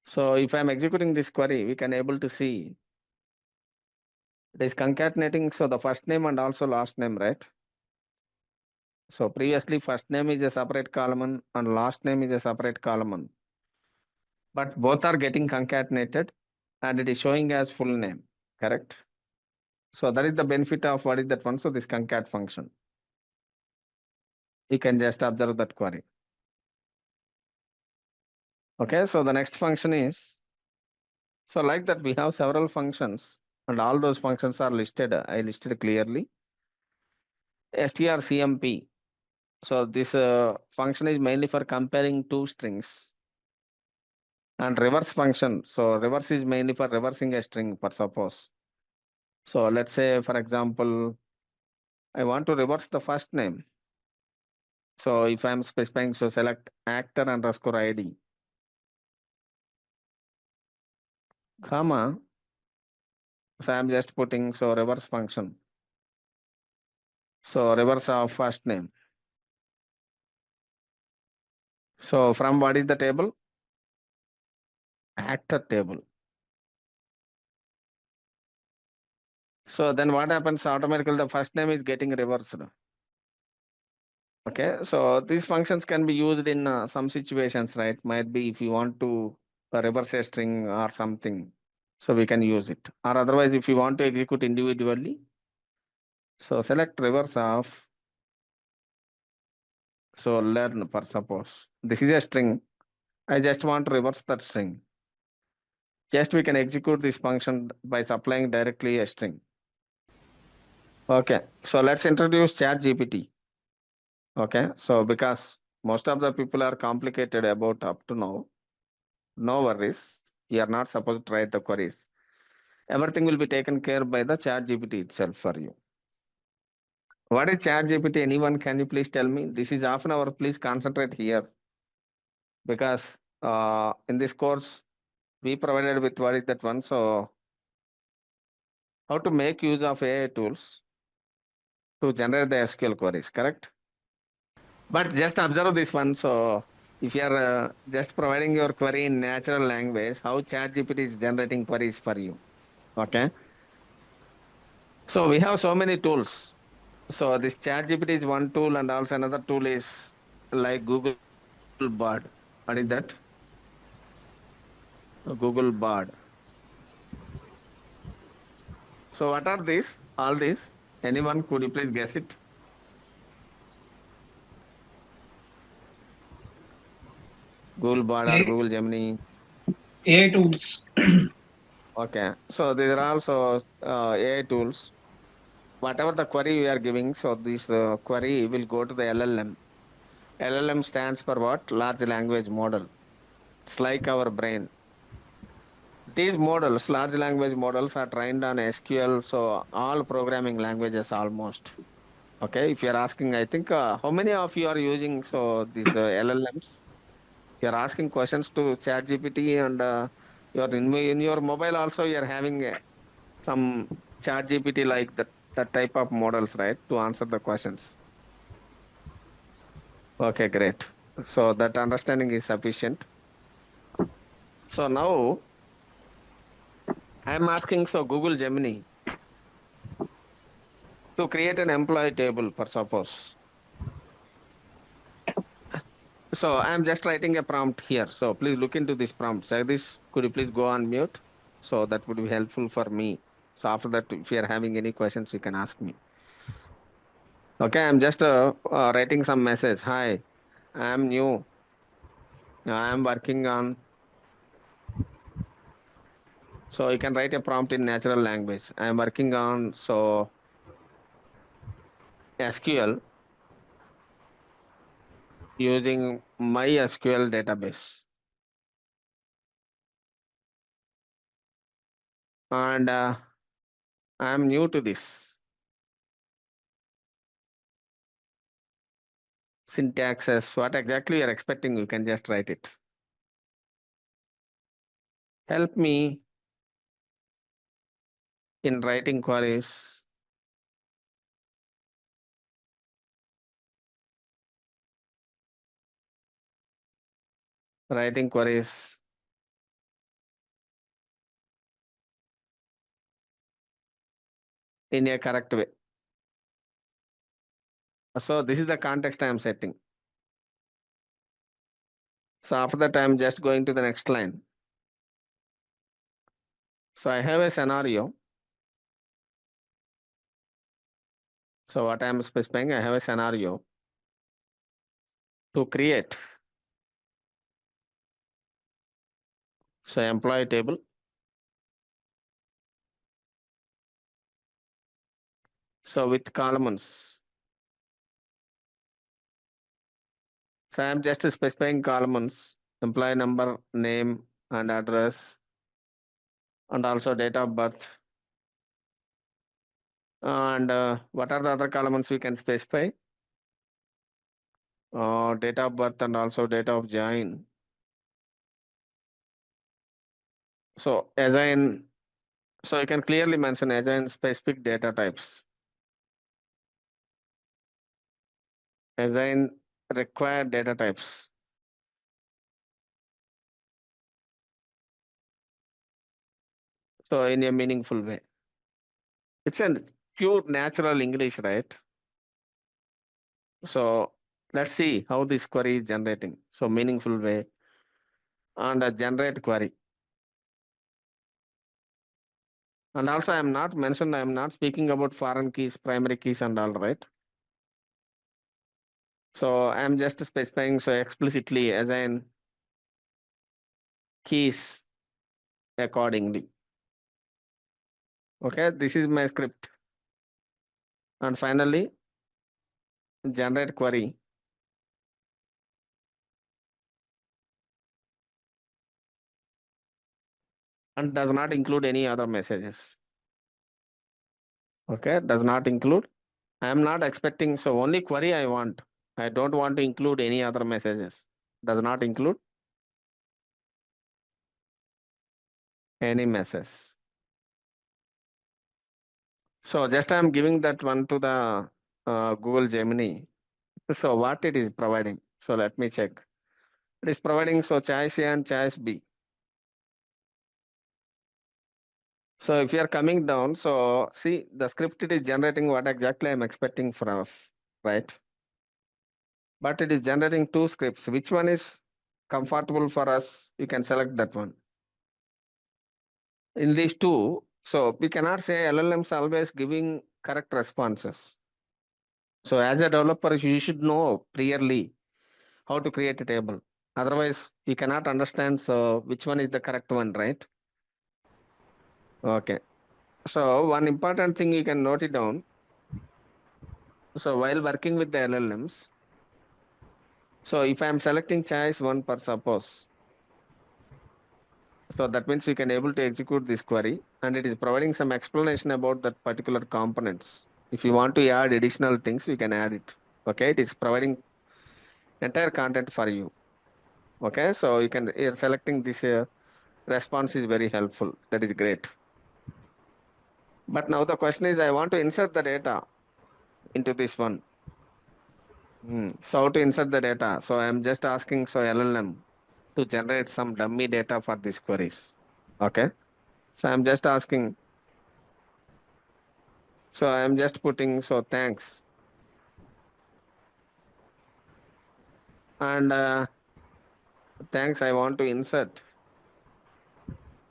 So if I am executing this query, we can able to see it is concatenating, so the first name and also last name, right? So previously first name is a separate column and last name is a separate column. But both are getting concatenated and it is showing as full name, correct? So that is the benefit of, what is that one? So this concat function. You can just observe that query. Okay, so the next function is, so like that we have several functions and all those functions are listed. I listed clearly. strcmp. So this function is mainly for comparing two strings. And reverse function. So reverse is mainly for reversing a string, for suppose. So let's say, for example, I want to reverse the first name. So if I'm specifying, so select actor underscore ID, comma. So I'm just putting so reverse function. So reverse of first name. So from what is the table? Actor table. So then what happens automatically? The first name is getting reversed. Okay, so these functions can be used in some situations, right? Might be if you want to reverse a string or something, so we can use it. Or otherwise, if you want to execute individually, so select reverse of, so learn, for suppose. This is a string. I just want to reverse that string. Just we can execute this function by supplying directly a string. Okay, so let's introduce ChatGPT. Okay, so because most of the people are complicated about up to now, no worries. You are not supposed to write the queries. Everything will be taken care by the ChatGPT itself for you. What is ChatGPT? Anyone, can you please tell me? This is half an hour. Please concentrate here, because in this course we provided with what is that one. So how to make use of AI tools to generate the SQL queries, correct? But just observe this one. So if you are just providing your query in natural language, how ChatGPT is generating queries for you. Okay. So we have so many tools. So this ChatGPT is one tool, and also another tool is like Google Bard. What is that? Google Bard. So what are these? All these? Anyone, could you please guess it? Google Bard or Google Gemini? AI tools. Okay. So these are also AI tools. Whatever the query we are giving, so this query will go to the LLM. LLM stands for what? Large language model. It's like our brain. These models, large language models, are trained on SQL, so all programming languages almost. Okay, if you're asking, I think how many of you are using so these LLMs? You're asking questions to ChatGPT, and you're in your mobile also. You're having some ChatGPT like that type of models, right, to answer the questions. Okay, great. So that understanding is sufficient. So now I'm asking so Google Gemini to create an employee table, for suppose. So I'm just writing a prompt here. So please look into this prompt. This, could you please go on mute? So that would be helpful for me. So after that, if you are having any questions, you can ask me. Okay, I'm just writing some message. Hi, I'm new. I'm working on. So you can write a prompt in natural language. I'm working on so SQL using MySQL database. And I'm new to this. Syntaxes, what exactly you're expecting, you can just write it. Help me in writing queries. Writing queries in a correct way. So this is the context I am setting. So after that, I am just going to the next line. So I have a scenario. So what I am specifying, I have a scenario to create. So employee table. So with columns. So I'm just specifying columns, employee number, name and address, and also date of birth. And what are the other columns we can specify? Date of birth and also date of join. So assign, so you can clearly mention assign specific data types. Assign required data types. So in a meaningful way. It's a pure natural English, right? So let's see how this query is generating. So meaningful way and a generate query. And also I'm not speaking about foreign keys, primary keys and all, right? So I'm just specifying so explicitly assign keys accordingly. Okay, this is my script. And finally, generate query. And does not include any other messages. Okay, does not include. I am not expecting, so only query I want. I don't want to include any other messages. Does not include any message. So just I am giving that one to the Google Gemini. So what it is providing? So let me check. It is providing so choice A and choice B. So if you are coming down, so see the script it is generating what exactly I am expecting from, right? But it is generating two scripts. Which one is comfortable for us? You can select that one. In these two, so we cannot say LLMs always giving correct responses. So as a developer, you should know clearly how to create a table. Otherwise, you cannot understand so which one is the correct one, right? Okay. So one important thing you can note it down. So while working with the LLMs, so if I am selecting choice one per suppose, so that means we can able to execute this query and it is providing some explanation about that particular components. If you want to add additional things, we can add it. Okay, it is providing entire content for you. Okay, so you can selecting this response is very helpful. That is great. But now the question is, I want to insert the data into this one. So how to insert the data? So I'm just asking so LLM to generate some dummy data for these queries. Okay, so I'm just asking. So I'm just putting so thanks. And thanks, I want to insert.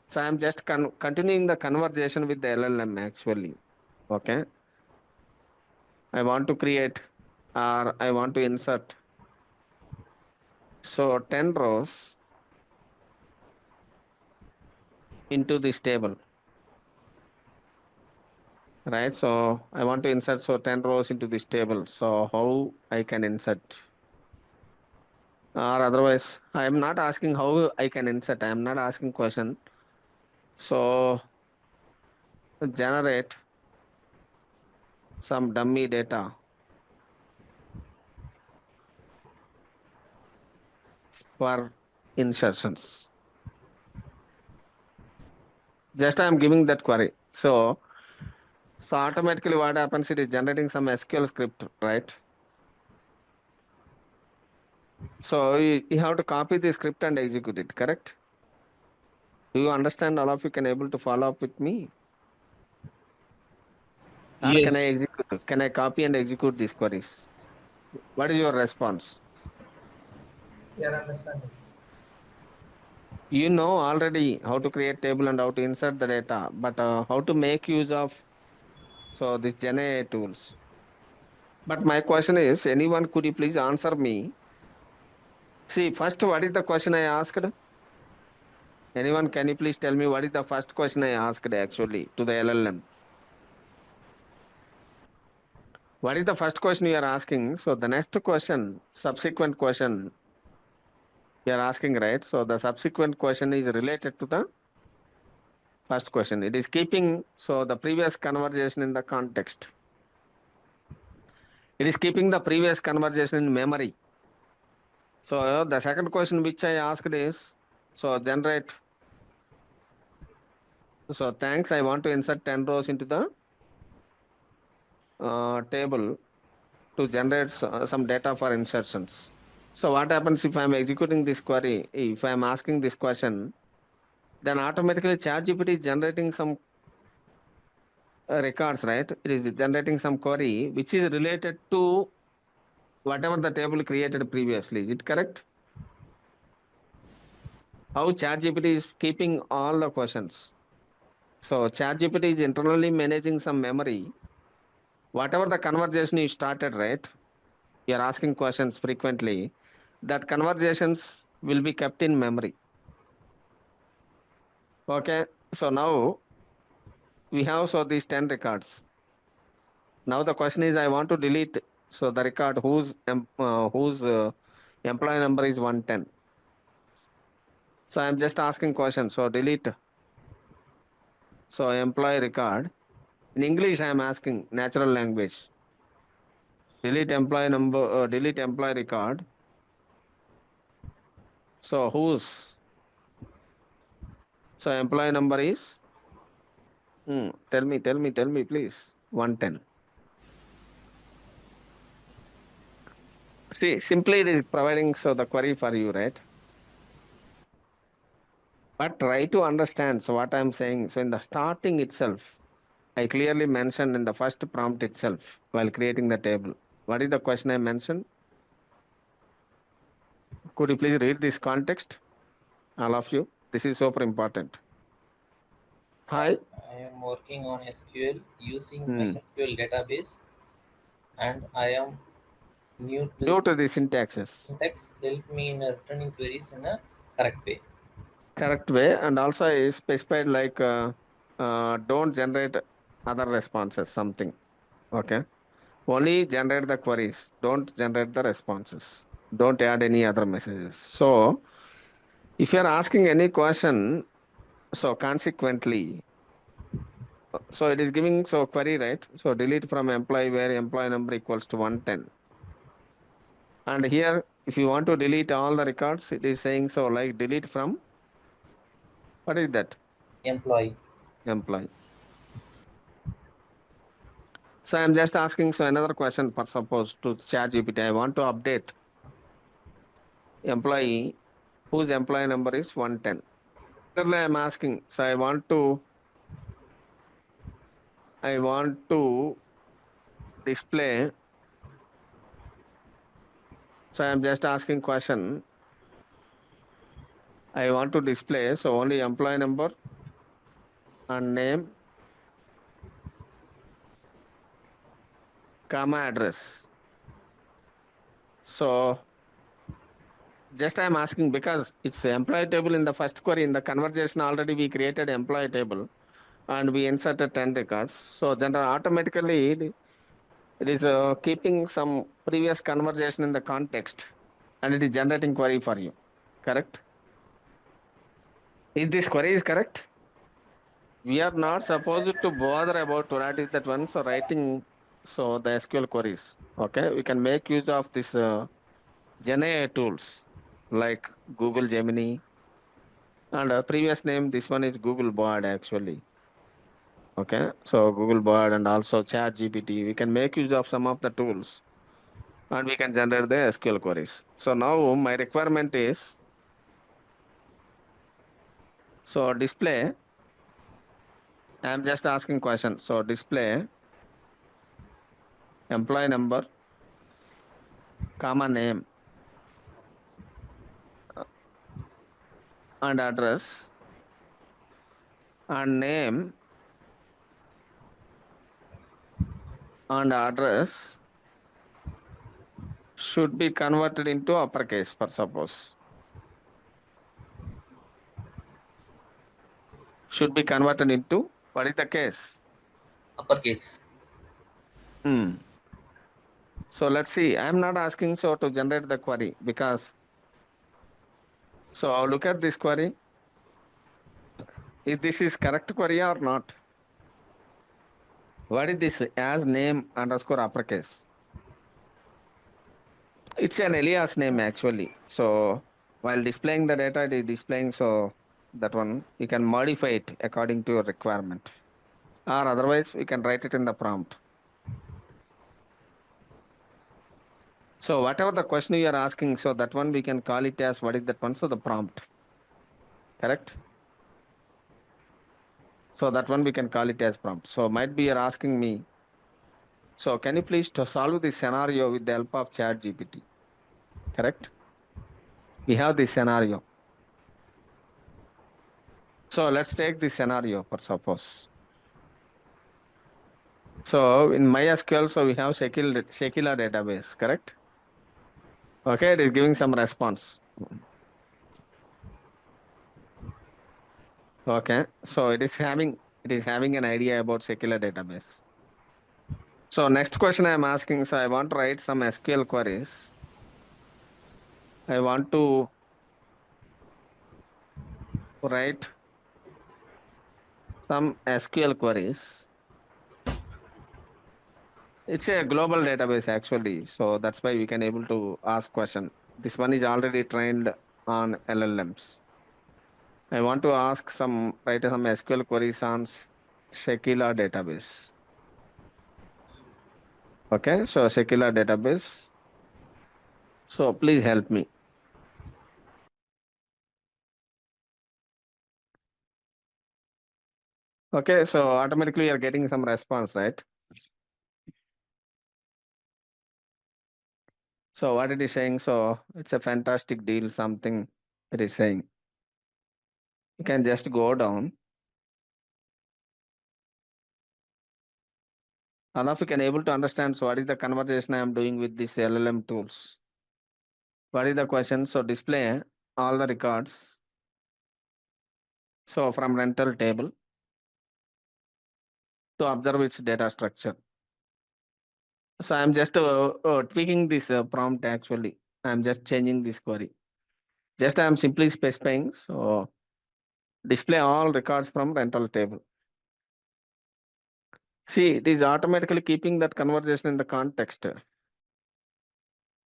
So I'm just continuing the conversation with the LLM actually. Okay. I want to create or I want to insert. So 10 rows into this table. Right. So I want to insert so 10 rows into this table. So how I can insert? Or otherwise, I am not asking how I can insert. I am not asking question. So generate some dummy data for insertions. Just I am giving that query. So automatically what happens, it is generating some SQL script, right? So you have to copy the script and execute it, correct? Do you understand? All of you can able to follow up with me? Or can I Yes. execute? Can I copy and execute these queries? What is your response? We are understanding. You know already how to create table and how to insert the data, but how to make use of so this Gen AI tools. But my question is, anyone could you please answer me? See, first, what is the question I asked? Anyone, can you please tell me what is the first question I asked actually to the LLM? What is the first question you are asking? So the next question, subsequent question you are asking, right? So the subsequent question is related to the first question. It is keeping so the previous conversation in the context. It is keeping the previous conversation in memory. So the second question which I asked is, so generate. So thanks, I want to insert 10 rows into the table to generate some data for insertions. So what happens if I'm executing this query, if I'm asking this question, then automatically ChatGPT is generating some records, right? It is generating some query which is related to whatever the table created previously. Is it correct? How ChatGPT is keeping all the questions. So ChatGPT is internally managing some memory. Whatever the conversation you started, right? You are asking questions frequently. That conversations will be kept in memory. Okay. So now we have so these 10 records. Now the question is I want to delete so the record whose employee number is 110. So I'm just asking question. So delete. So employee record. In English I am asking natural language. Delete employee number. Delete employee record. So whose? So employee number is. Tell me, please. 110. See, simply it is providing so the query for you, right? But try to understand. So what I'm saying. So in the starting itself, I clearly mentioned in the first prompt itself while creating the table. What is the question I mentioned? Could you please read this context? All of you. This is super important. Hi. I am working on SQL using MySQL database, and I am new to Due to the syntaxes. syntax. Help me in returning queries in a correct way. Correct way, and also I specified like don't generate other responses, something. Okay. Only generate the queries. Don't generate the responses. Don't add any other messages. So if you are asking any question, so consequently, so it is giving so query, right? So delete from employee where employee number equals to 110. And here, if you want to delete all the records, it is saying so like delete from, what is that? Employee. Employee. So I'm just asking so another question for suppose to ChatGPT. I want to update employee whose employee number is 110. Similarly, I'm asking, so I want to display. So I'm just asking question. I want to display so only employee number and name, comma address. So just I'm asking because it's employee table in the first query. In the conversation already we created employee table and we inserted 10 records. So then automatically it is keeping some previous conversation in the context and it is generating query for you. Correct? Is this query is correct? We are not supposed to bother about what is that one. So writing so the SQL queries. Okay, we can make use of this GenAI tools like Google Gemini and previous name. This one is Google Bard actually. Okay, so Google Bard and also Chat GPT. We can make use of some of the tools and we can generate the SQL queries. So now my requirement is so display. I'm just asking question. So display employee number, comma name and address and name and address should be converted into uppercase for suppose. Should be converted into what is the case? Uppercase. So let's see. I'm not asking so to generate the query because. So I'll look at this query. If this is correct query or not. What is this as name underscore uppercase? It's an alias name actually. So while displaying the data, it is displaying so that one you can modify it according to your requirement. Or otherwise we can write it in the prompt. So whatever the question you are asking, so that one we can call it as what is that one? So the prompt. Correct? So that one we can call it as prompt. So might be you're asking me. So can you please to solve this scenario with the help of ChatGPT? Correct? We have this scenario. So let's take this scenario for suppose. So in MySQL, so we have Shekila database, correct? Okay, it is giving some response. Okay, so it is having an idea about Shekila database. So next question I am asking, so I want to write some SQL queries. I want to write some SQL queries. It's a global database actually, so that's why we can able to ask question. This one is already trained on LLMs. I want to write some SQL queries on Shekila database. Okay, so Shekila database. So please help me. Okay, so automatically you're getting some response, right? So what it is saying, so it's a fantastic deal, something it is saying. You can just go down. Enough you can able to understand, so what is the conversation I am doing with this LLM tools? What is the question? So display all the records. So from rental table to observe its data structure. So I'm just tweaking this prompt actually. I'm just changing this query. Just I'm simply specifying, so display all records from rental table. See, it is automatically keeping that conversation in the context.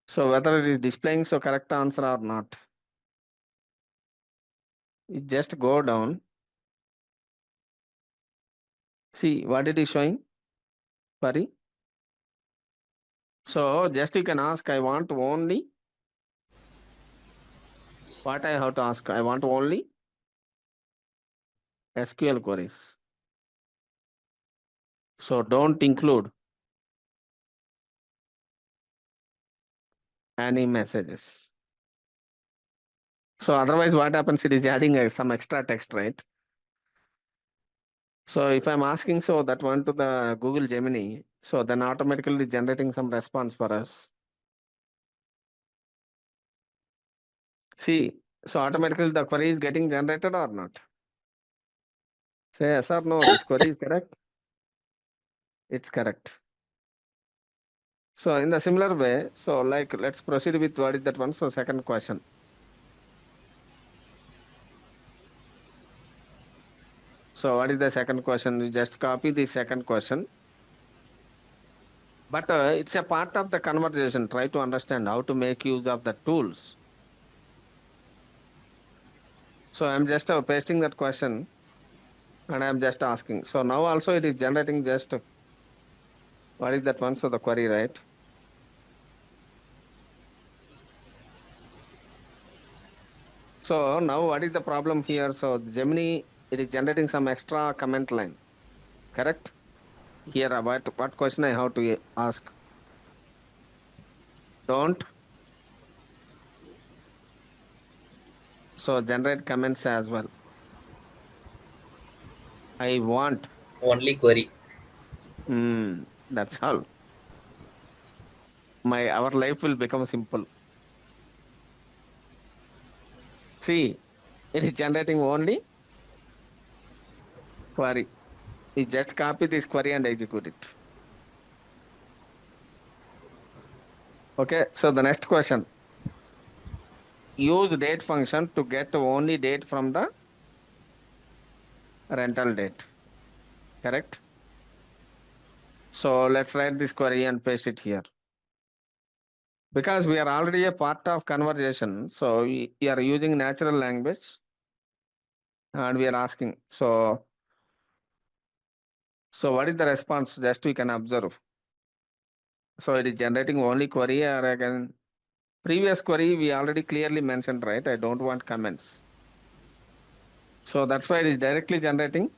So whether it is displaying so correct answer or not. You just go down. See what it is showing. Query. So just you can ask, I want only. What I have to ask, I want only SQL queries. So don't include any messages. So otherwise what happens, it is adding some extra text, right? So if I'm asking so that one to the Google Gemini, so then automatically generating some response for us. See, so automatically the query is getting generated or not? Say yes or no, this query is correct? It's correct. So in the similar way, so like let's proceed with what is that one? So second question. So what is the second question? You just copy the second question. But it's a part of the conversation. Try to understand how to make use of the tools. So I'm just pasting that question and I'm just asking. So now also it is generating just what is that one? So the query, right? So now what is the problem here? So Gemini, it is generating some extra comment line. Correct? Here, what question I have to ask? Don't. So generate comments as well. I want. Only query. That's all. Our life will become simple. See, it is generating only query. You just copy this query and execute it. Okay, so the next question. Use date function to get only date from the rental date. Correct? So let's write this query and paste it here. Because we are already a part of conversation, so we are using natural language and we are asking. So what is the response? Just we can observe. So it is generating only query, or again, previous query we already clearly mentioned, right? I don't want comments. So that's why it is directly generating.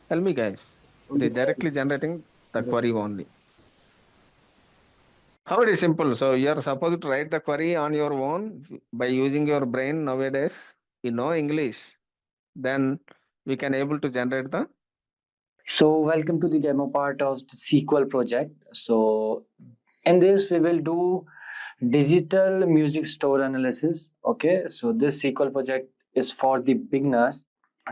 Tell me guys, it is directly generating the query only. How it is simple. So you are supposed to write the query on your own by using your brain nowadays. You know English, then we can able to generate the. So welcome to the demo part of the SQL project. So in this we will do digital music store analysis. Okay, so this SQL project is for the beginners.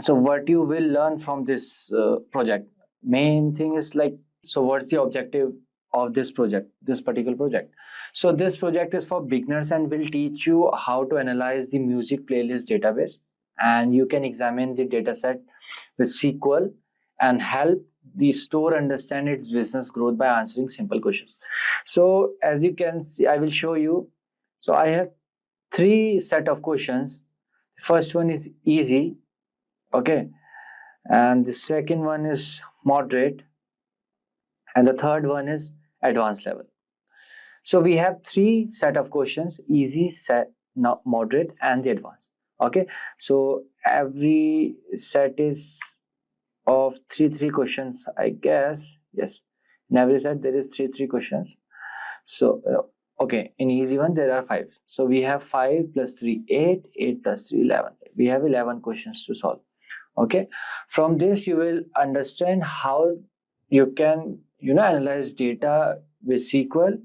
So what you will learn from this project, main thing is like, so what's the objective of this project, this particular project? So this project is for beginners and will teach you how to analyze the music playlist database, and you can examine the dataset with SQL and help the store understand its business growth by answering simple questions. So as you can see, I will show you. So I have three set of questions. First one is easy, okay, and the second one is moderate, and the third one is advanced level. So we have three set of questions: easy, set, moderate, and the advanced. Okay, so every set is of three questions, I guess. Yes, in every set there is three questions. So okay, in easy one there are 5. So we have 5 plus 3 8, 8 plus 3 11. We have 11 questions to solve. Okay, from this you will understand how you can analyze data with SQL,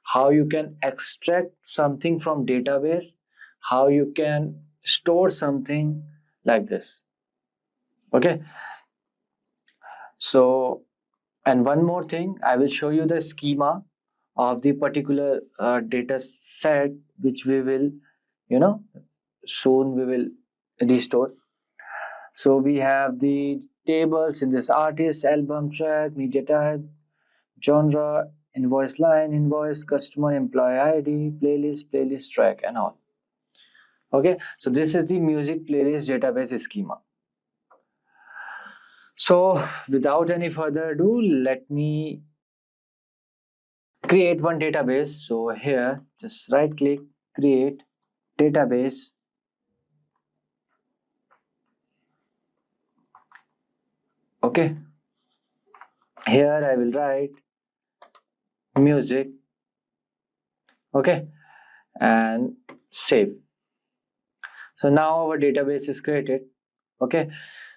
how you can extract something from database, how you can store something like this. Okay, so, and one more thing, I will show you the schema of the particular data set which we will soon we will restore. So we have the tables in this: artist, album, track, media type, genre, invoice line, invoice, customer, employee ID, playlist track, and all. Okay, so this is the music playlist database schema. So without any further ado, let me create one database. So here, just right click, create database. Okay, here I will write music. Okay, and save. So now our database is created. Okay,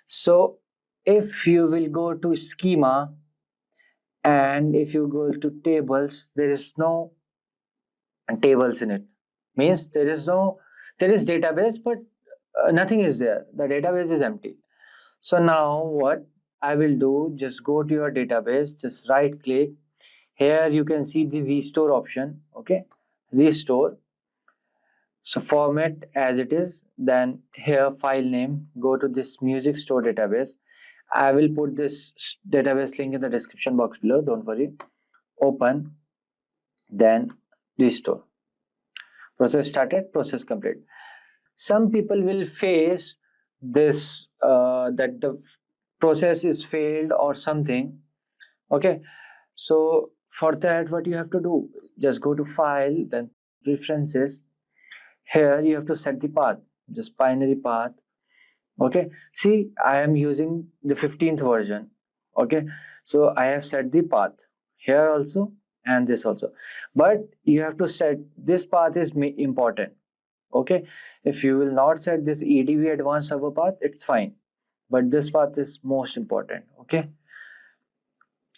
so if you will go to schema and if you go to tables, there is no tables in it. Means there is database, but nothing is there. The database is empty. So now what I will do, just go to your database, just right click. Here you can see the restore option. Okay, restore. So format as it is, then here file name, go to this music store database. I will put this database link in the description box below, don't worry. Open, then restore. Process started, process complete. Some people will face this that the process is failed or something. Okay, so for that what you have to do, just go to file, then preferences. Here you have to set the path, just binary path. Okay, see, I am using the 15th version. Okay, so I have set the path here also and this also, but you have to set this path is important. Okay, if you will not set this EDV advanced server path, it's fine, but this path is most important. Okay,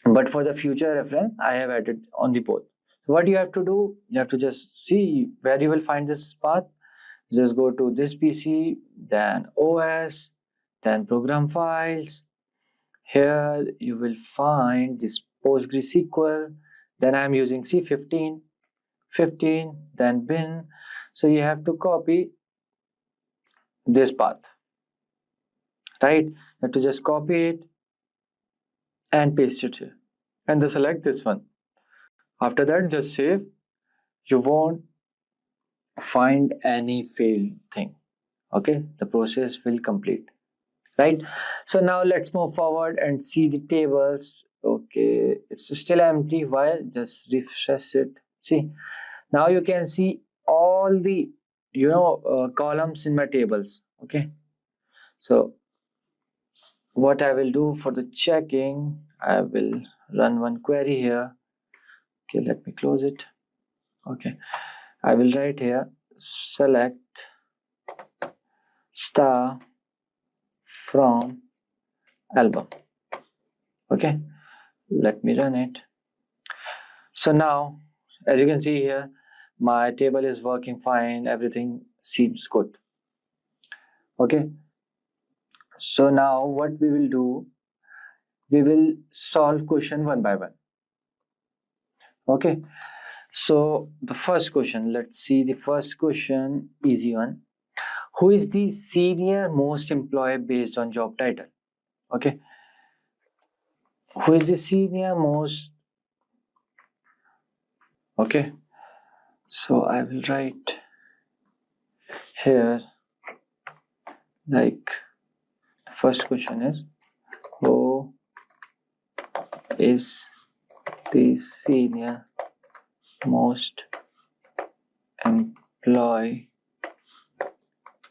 but for the future reference I have added on the both. So what you have to do, you have to just see where you will find this path. Just go to this PC, then OS, then program files. Here you will find this PostgreSQL. Then I'm using C15. 15, then bin. So you have to copy this path, right? You have to just copy it and paste it here, and then select this one. After that, just save. You won't find any failed thing. Okay, the process will complete, right? So now let's move forward and see the tables. Okay, it's still empty. Why? Just refresh it. See, now you can see all the columns in my tables. Okay, so what I will do for the checking, I will run one query here. Okay, let me close it. Okay, I will write here select star from album. Okay, let me run it. So now, as you can see here, my table is working fine, everything seems good. Okay, so now what we will do, we will solve question one by one. Okay, so the first question, let's see the first question, easy one. Who is the senior most employee based on job title? Okay, who is the senior most? Okay, so I will write here like the first question is who is the senior most employee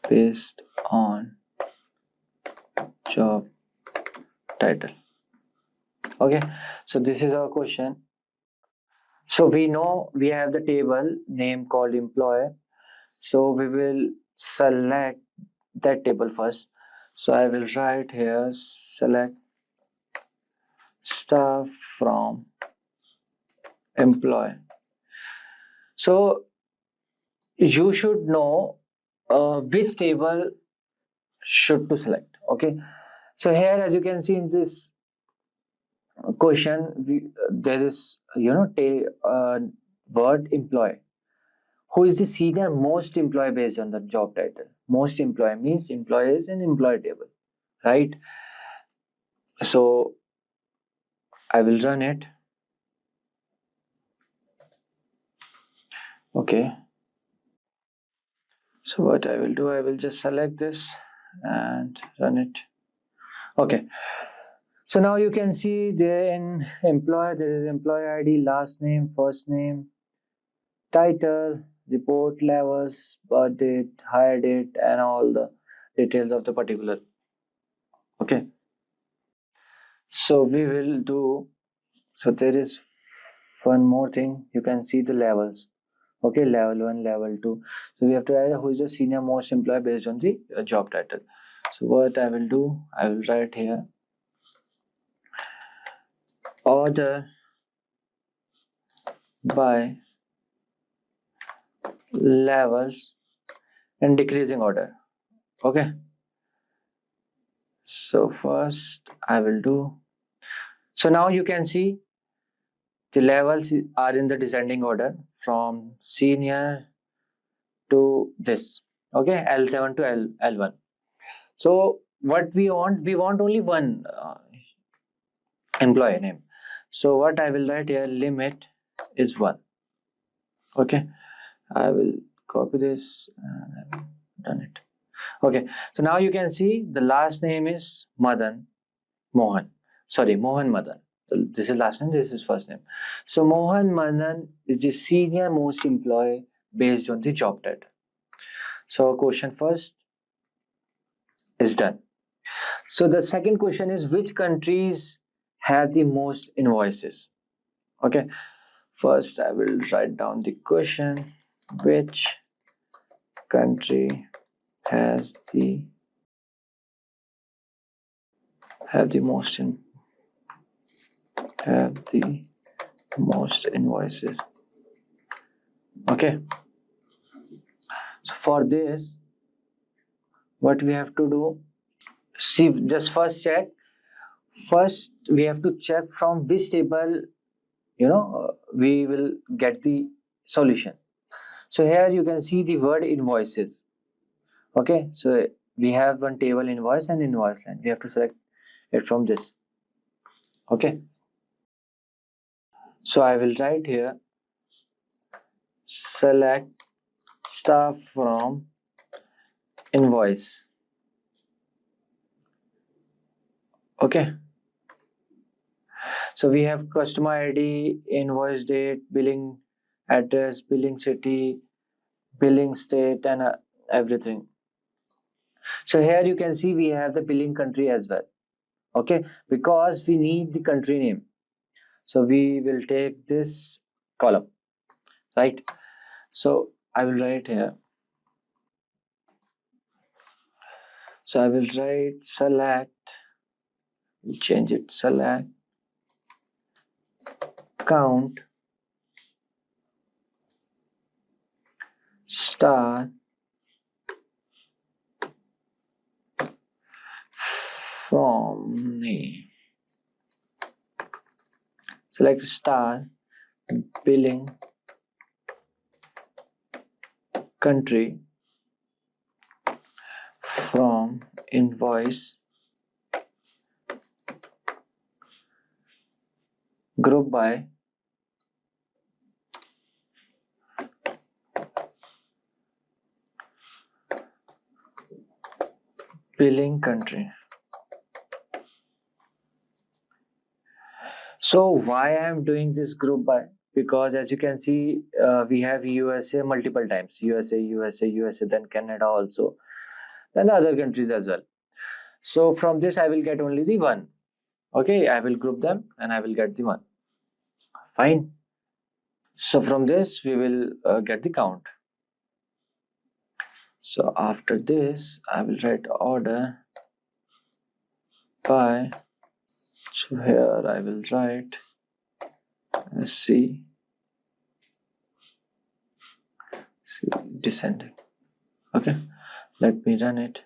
based on job title. Okay, so this is our question. So we know we have the table name called employee, so we will select that table first. So I will write here select star from employee. So you should know which table should to select. Okay, so here as you can see in this question, there is word employee. Who is the senior most employee based on the job title? Most employee means employee is an employee table, right? So I will run it. Okay, so what I will do, I will just select this and run it. Okay, so now you can see there in employee there is employee ID, last name, first name, title, report levels, birth date, hire date, and all the details of the particular. Okay, so we will do, so there is one more thing, you can see the levels. Okay, level 1, level 2. So we have to write who is the senior most employee based on the job title. So what I will do, I will write here order by levels in decreasing order. Okay, so first I will do, so now you can see the levels are in the descending order from senior to this. Okay, L7 to L1. So what we want only one employee name. So what I will write here, limit is 1. Okay, I will copy this and I will done it. Okay, so now you can see the last name is Mohan Madan. This is last name, this is first name. So Mohan Madan is the senior most employee based on the job title. So question first is done. So the second question is which countries have the most invoices? Okay, first I will write down the question, which country has the most invoices. Okay, so for this what we have to do, see, just first check, first we have to check from which table we will get the solution. So here you can see the word invoices. Okay, so we have one table invoice and invoice line. We have to select it from this. Okay, so I will write here select star from invoice. Okay, so we have customer ID, invoice date, billing address, billing city, billing state, and everything. So here you can see we have the billing country as well. Okay, because we need the country name, so we will take this column, right? So I will write here, so I will write select, change it, select count star from name, select star billing country from invoice group by billing country. So why I am doing this group by? Because as you can see, we have USA multiple times, USA, then Canada also, then the other countries as well. So from this I will get only the one. Okay, I will group them and I will get the one. Fine. So from this we will get the count. So after this I will write order by. So here I will write C descending. Okay, let me run it.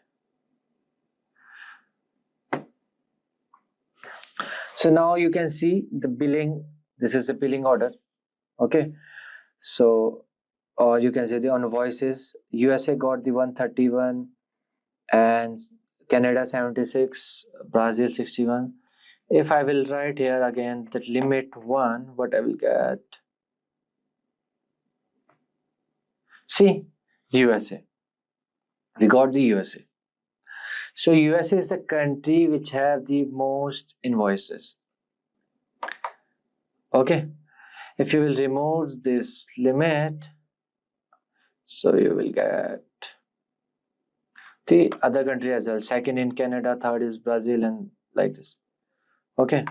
So now you can see the billing. This is the billing order. Okay, so or you can say the invoices. USA got the 131 and Canada 76, Brazil 61. If I will write here again that limit 1, what I will get? See, USA. We got the USA. So USA is the country which have the most invoices. Okay, if you will remove this limit, so you will get the other country as well. Second in Canada, third is Brazil, and like this. Okay,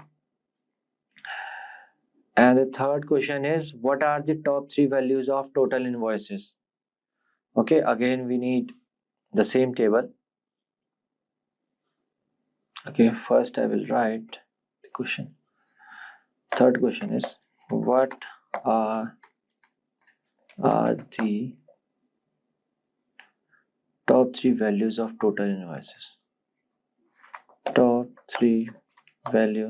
and the third question is, what are the top 3 values of total invoices? Okay, again we need the same table. Okay, first I will write the question. Third question is, what are the top 3 values of total invoices? Top 3 value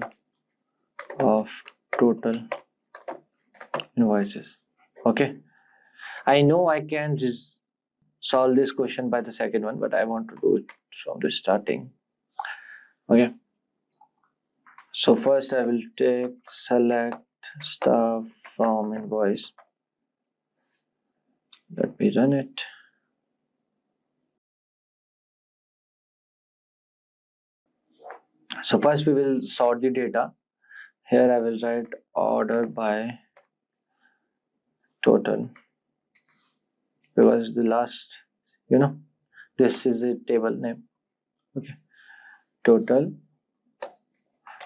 of total invoices. Okay, I know I can just solve this question by the second one, but I want to do it from the starting. Okay, so first I will take select star from invoice. Let me run it. So first we will sort the data. Here I will write order by total, because the last, this is the table name. Okay, total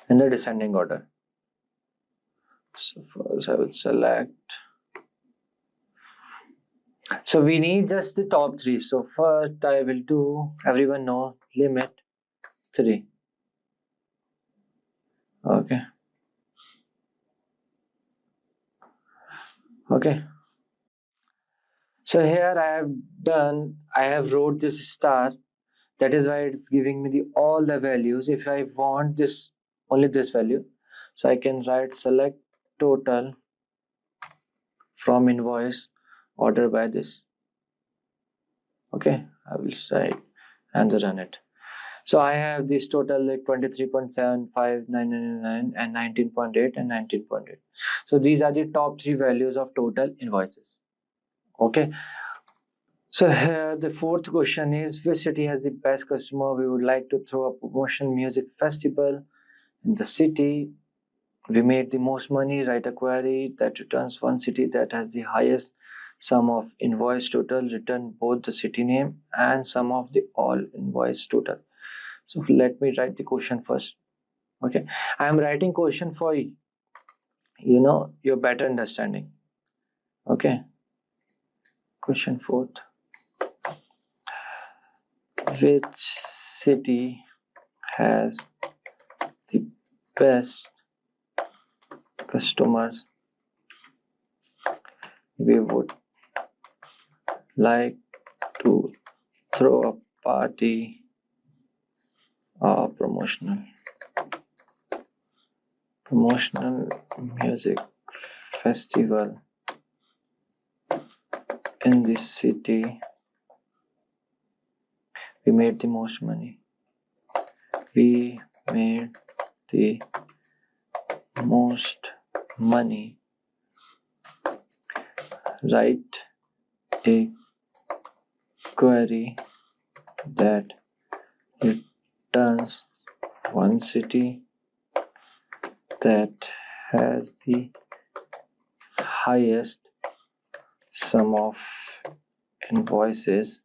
in the descending order. So first I will select. So we need just the top 3. So first I will do, everyone know, limit 3. Okay. Okay. So here I have wrote this star. That is why it's giving me all the values. If I want this, only this value, so I can write select total from invoice order by this. Okay, I will write and run it. So I have this total like 23.75999 and 19.8 and 19.8. So these are the top 3 values of total invoices. Okay. So here the fourth question is, which city has the best customer? We would like to throw a promotion music festival in the city. We made the most money. Write a query that returns one city that has the highest sum of invoice total. Return both the city name and sum of the all invoice total. So let me write the question first. Okay, I am writing question for your better understanding. Okay, question fourth. Which city has the best customers? We would like to throw a party or promotional music festival in this city. We made the most money. We made the most money. Write a query that returns one city that has the highest sum of invoices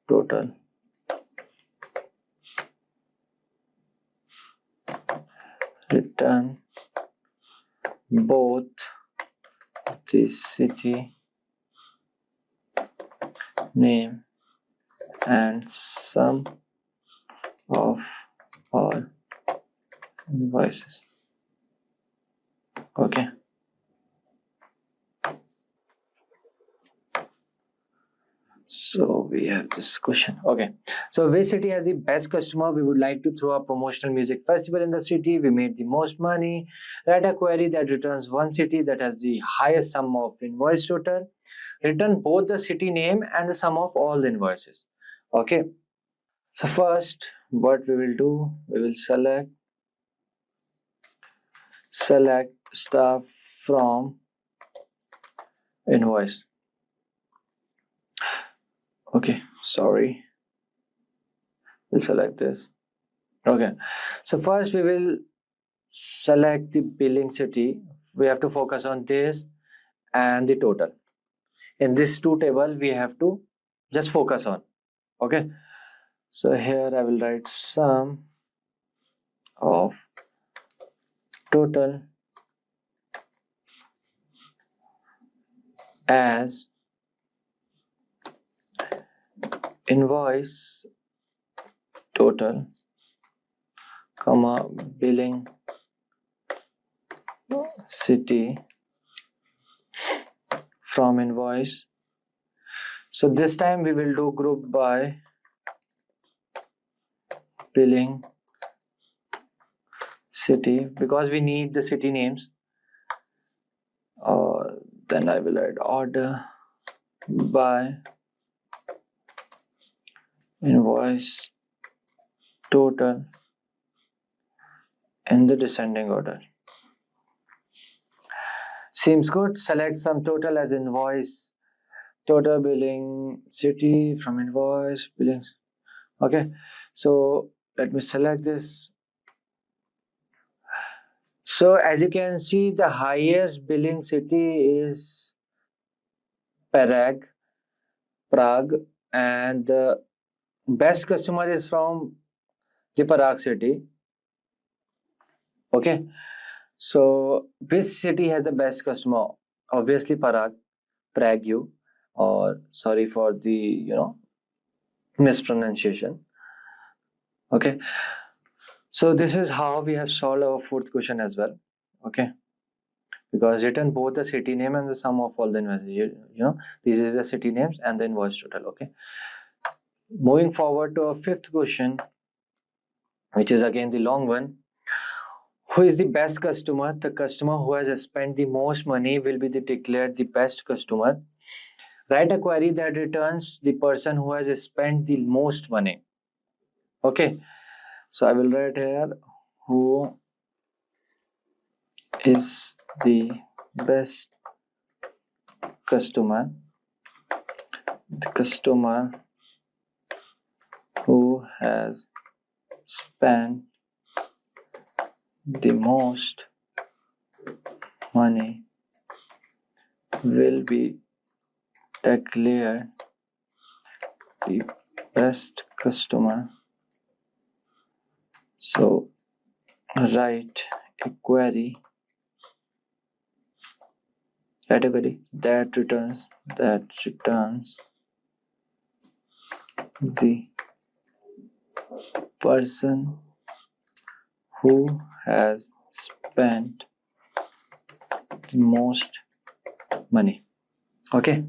total. Return both the city name and sum of all invoices. Okay. So we have this question. Okay. So which city has the best customer? We would like to throw a promotional music festival in the city. We made the most money. Write a query that returns one city that has the highest sum of invoice total. Return both the city name and the sum of all the invoices. Okay. So first, what we will do, we will select stuff from invoice. Okay, sorry. We'll select this. Okay, so first we will select the billing city. We have to focus on this and the total. In this two table, we have to just focus on. Okay, so here I will write sum of total as invoice total, comma billing city from invoice. So this time we will do group by billing city because we need the city names. Then I will add order by invoice total in the descending order. Seems good. Select sum total as invoice total billing city from invoice billings. Okay, so let me select this. So as you can see, the highest billing city is Prague, and the best customer is from the Prague city. Okay, so which city has the best customer? Obviously Prague, or sorry for the mispronunciation. Okay, so this is how we have solved our fourth question as well. Okay, because written both the city name and the sum of all the invoices. This is the city names and the invoice total. Okay, moving forward to our fifth question, which is again the long one. Who is the best customer? The customer who has spent the most money will be declared the best customer. Write a query that returns the person who has spent the most money. Okay, so I will write here who is the best customer. The customer who has spent the most money will be declared the best customer. So write a query that returns the person who has spent the most money. Okay.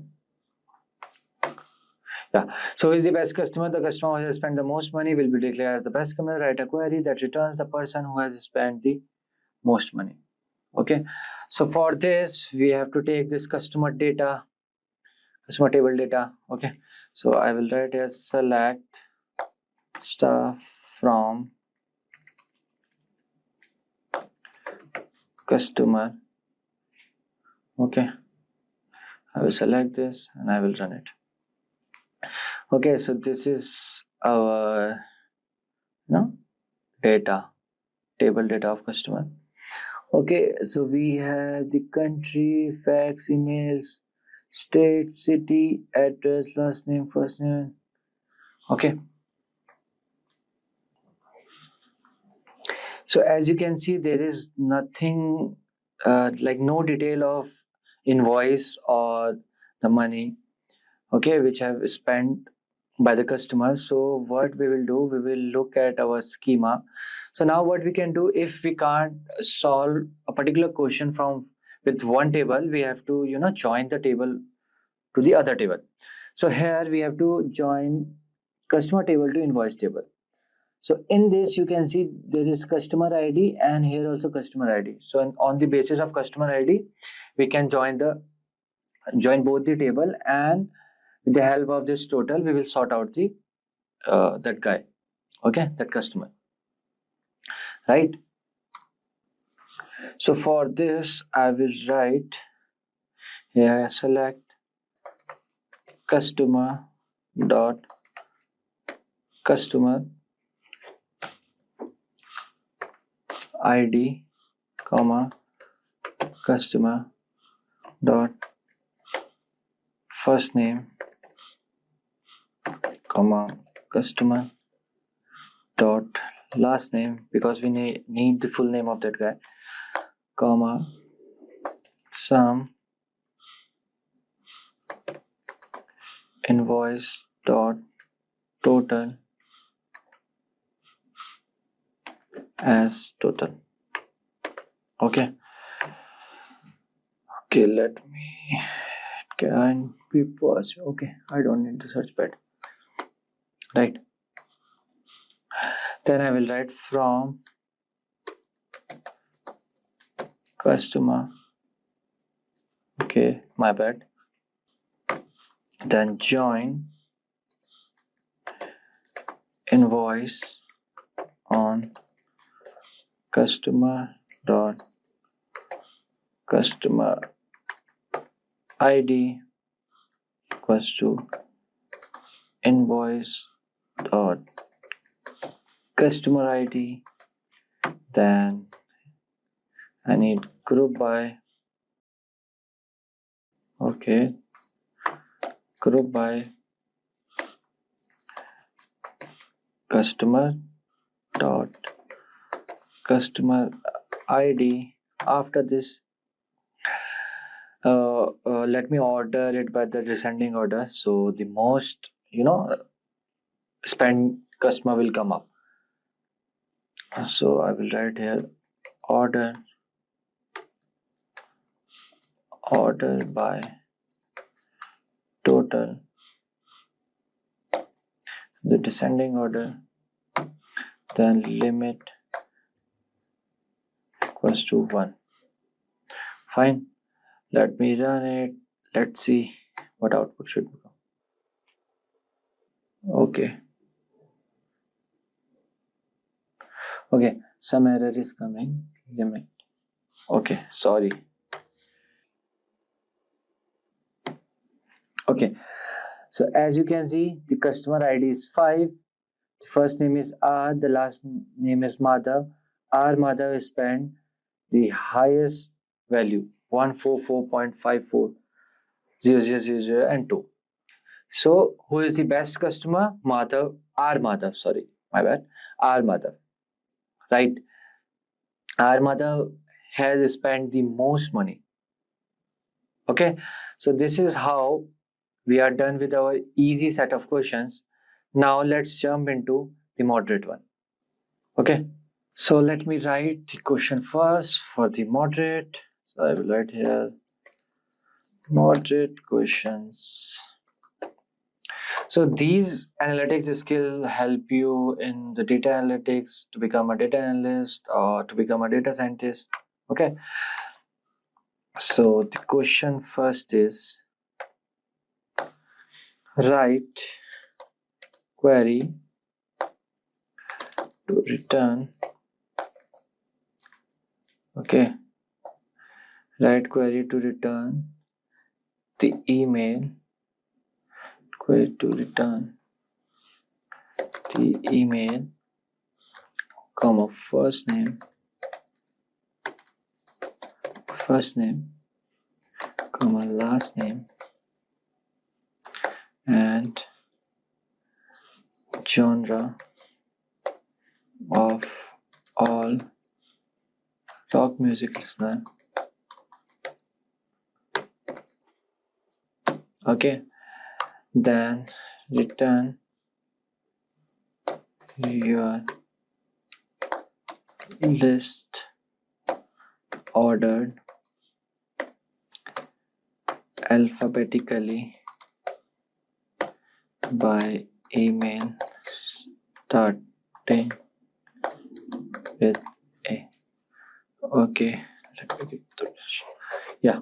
Yeah. So who is the best customer? The customer who has spent the most money will be declared as the best customer. Write a query that returns the person who has spent the most money. Okay. So for this, we have to take this customer table data. Okay. So I will write a select stuff from customer. Okay. I will select this and I will run it. Okay, so this is our table data of customer. Okay, so we have the country, fax, emails, state, city, address, last name, first name. Okay. So as you can see, there is nothing like no detail of invoice or the money, okay, which have spent by the customer. So what we will do, we will look at our schema. So now what we can do, if we can't solve a particular question from with one table, we have to join the table to the other table. So here we have to join customer table to invoice table. So in this you can see there is customer ID and here also customer ID. So on the basis of customer ID, we can join both the table, and with the help of this total, we will sort out the that guy, okay, that customer, right? So for this, I will write here select customer dot customer ID, comma customer dot first name, comma customer dot last name, because we need the full name of that guy, comma sum invoice dot total as total. Okay, let me, can be pause. Okay, I don't need the search pad, right? Then I will write from customer, okay, my bad, then join invoice on customer dot customer ID equals to invoice dot customer ID, then I need group by, okay, group by customer dot customer ID. After this, let me order it by the descending order, so the most spend customer will come up. So I will write here order by total, the descending order, then limit equals to 1. Fine. Let me run it. Let's see what output should become. Okay. Okay, some error is coming. Limit. Okay, sorry. Okay, so as you can see, the customer ID is 5. The first name is R, the last name is Madhav. R Madhav spent the highest value 144.54 0000 and 2. So who is the best customer? Madhav, R Madhav, sorry, my bad. R Madhav, right? R Madhav has spent the most money. Okay, so this is how we are done with our easy set of questions. Now let's jump into the moderate one. Okay, so let me write the question first for the moderate. So I will write here moderate questions. So these analytics skill help you in the data analytics to become a data analyst or to become a data scientist. Okay, so the question first is write query to return. Okay, write query to return the email. Query to return the email, comma first name, comma last name, and genre of all rock music listener. Okay, then return your list ordered alphabetically by email starting with A. Okay, let me get to this. Yeah.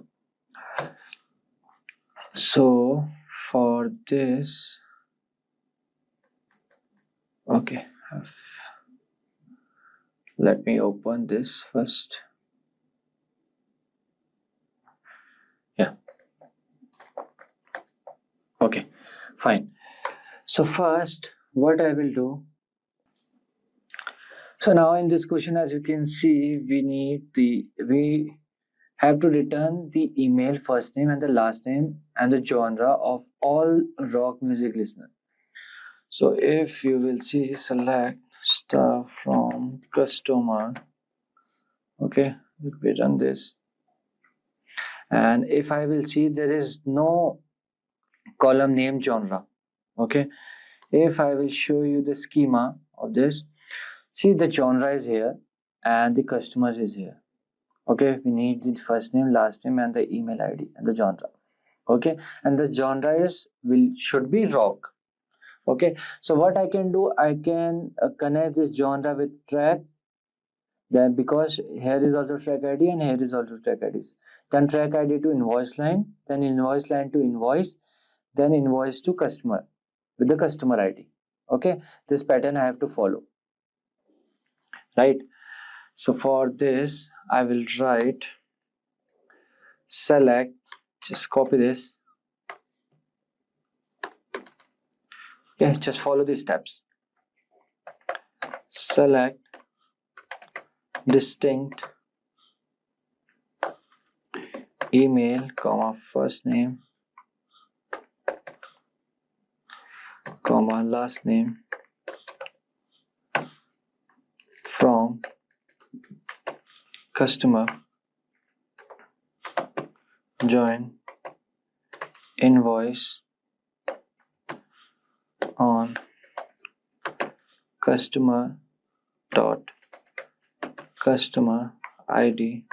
So for this, okay, let me open this first. Yeah. Okay, fine. So first, what I will do. So now in this question, as you can see, we have to return the email, first name and the last name and the genre of all rock music listener. So if you will see, select star from customer. Okay, let me run this. And if I will see, there is no column name genre. Okay, if I will show you the schema of this, see the genre is here and the customer is here. Okay, we need the first name, last name, and the email ID and the genre. Okay, and the genre should be rock. Okay, so what I can do, I can connect this genre with track. Then because here is also track ID and here is also track IDs. Then track ID to invoice line, then invoice line to invoice, then invoice to customer with the customer ID. Okay, this pattern I have to follow. Right. So for this, I will write select, just copy this. Okay, just follow these steps. Select distinct email, comma first name, comma last name from customer, join invoice on customer dot customer ID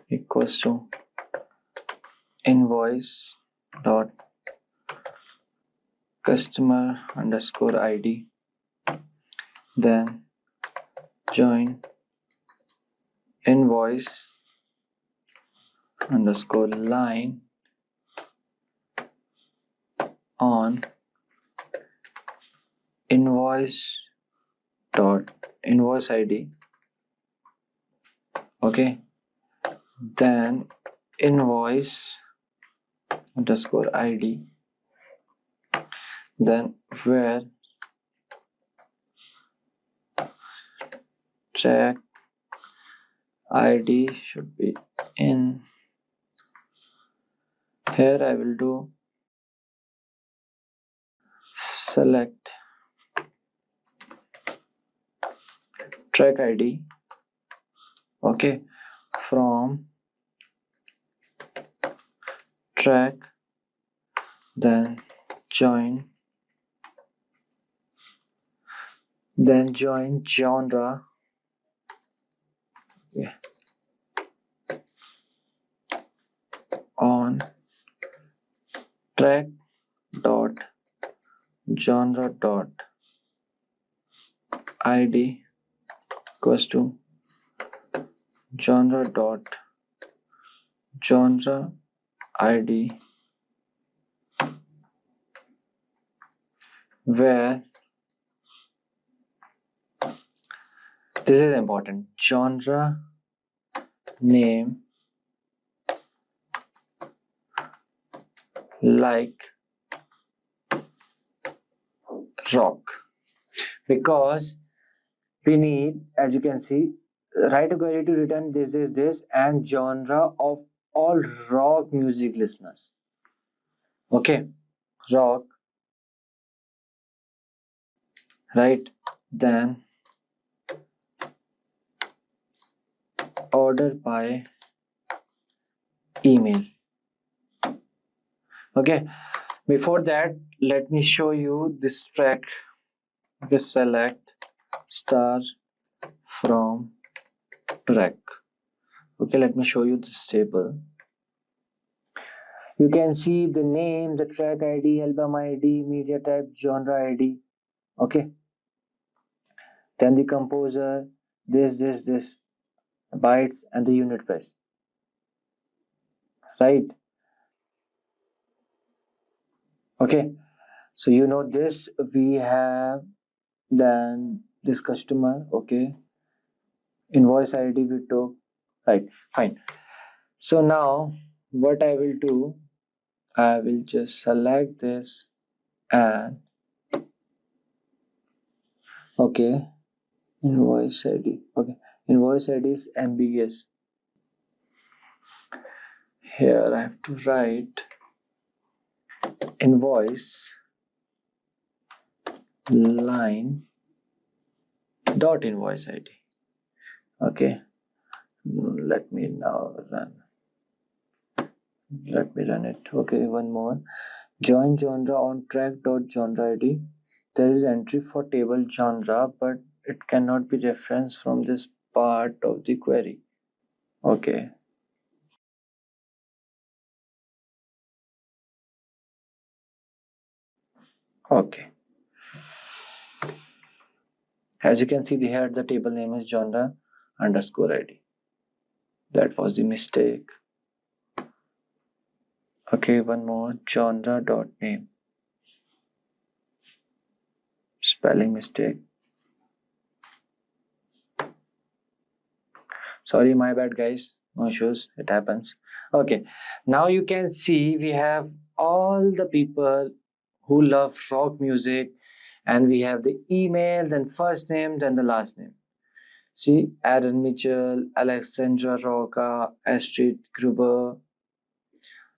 equals to invoice dot customer underscore ID, then join invoice underscore line on invoice dot invoice ID. Okay, then invoice underscore ID, then where track ID should be in. Here I will do select track ID, okay, from track, then join genre, yeah, on track dot genre dot id equals to genre dot genre id, where this is important, genre name like rock, because we need, as you can see, write a query to return this is this and genre of all rock music listeners. Okay, rock, right? Then order by email. Okay, before that, let me show you this track. Okay, select star from track. Okay, let me show you this table. You can see the name, the track ID, album ID, media type, genre ID. Okay, then the composer, this, bytes, and the unit price. Right? Okay, so you know this, we have then this customer. Okay, invoice ID we took. Right, fine. So now what I will do, I will just select this and okay, invoice ID. Okay, invoice ID is ambiguous. Here I have to write invoice line dot invoice ID. Okay, let me now run. Let me run it. Okay, one more. Join genre on track dot genre ID. There is entry for table genre, but it cannot be referenced from this part of the query. Okay. Okay. As you can see here, the table name is genre underscore ID. That was the mistake. Okay, one more, genre dot name. Spelling mistake. Sorry, my bad guys. No issues, it happens. Okay, now you can see we have all the people who love rock music, and we have the email, then first name, then the last name. See, Aaron Mitchell, Alexandra Roca, Astrid Gruber,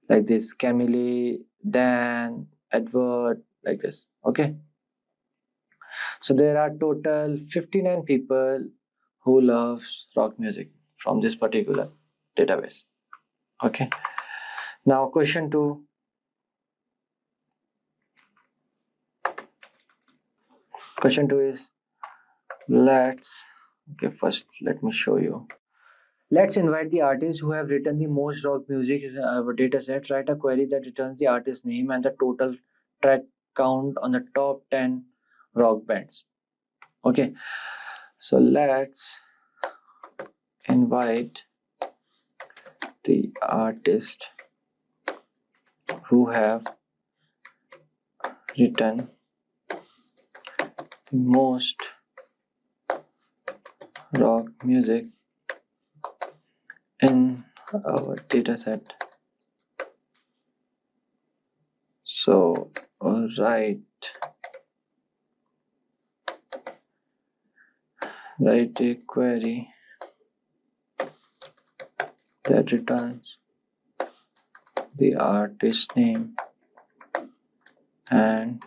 like this, Camille, Dan, Edward, like this. Okay, so there are total 59 people who loves rock music from this particular database. Okay, now question 2. Question 2 is, first let me show you. Let's invite the artists who have written the most rock music in our dataset. Write a query that returns the artist name and the total track count on the top 10 rock bands. Okay, so let's invite the artist who have written the most rock music in our dataset. So write a query that returns the artist name and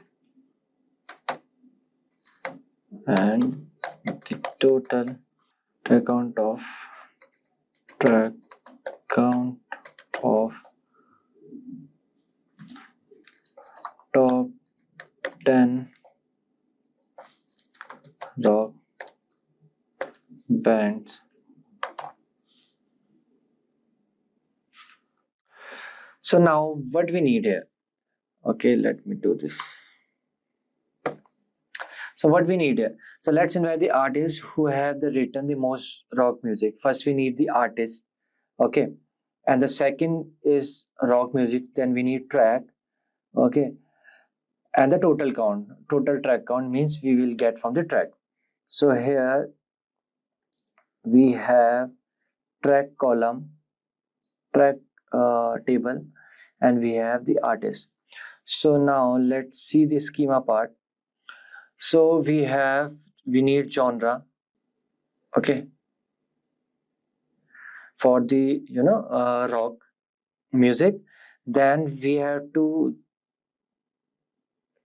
the total track count of top 10 rock bands. So now what we need here, okay, let me do this. So what we need here, so let's invite the artists who have written the most rock music. First we need the artist, okay, and the second is rock music. Then we need track, okay, and the total track count means we will get from the track. So here we have track column, track table, and we have the artist. So now let's see the schema part. So we need genre, okay, for the rock music. Then we have to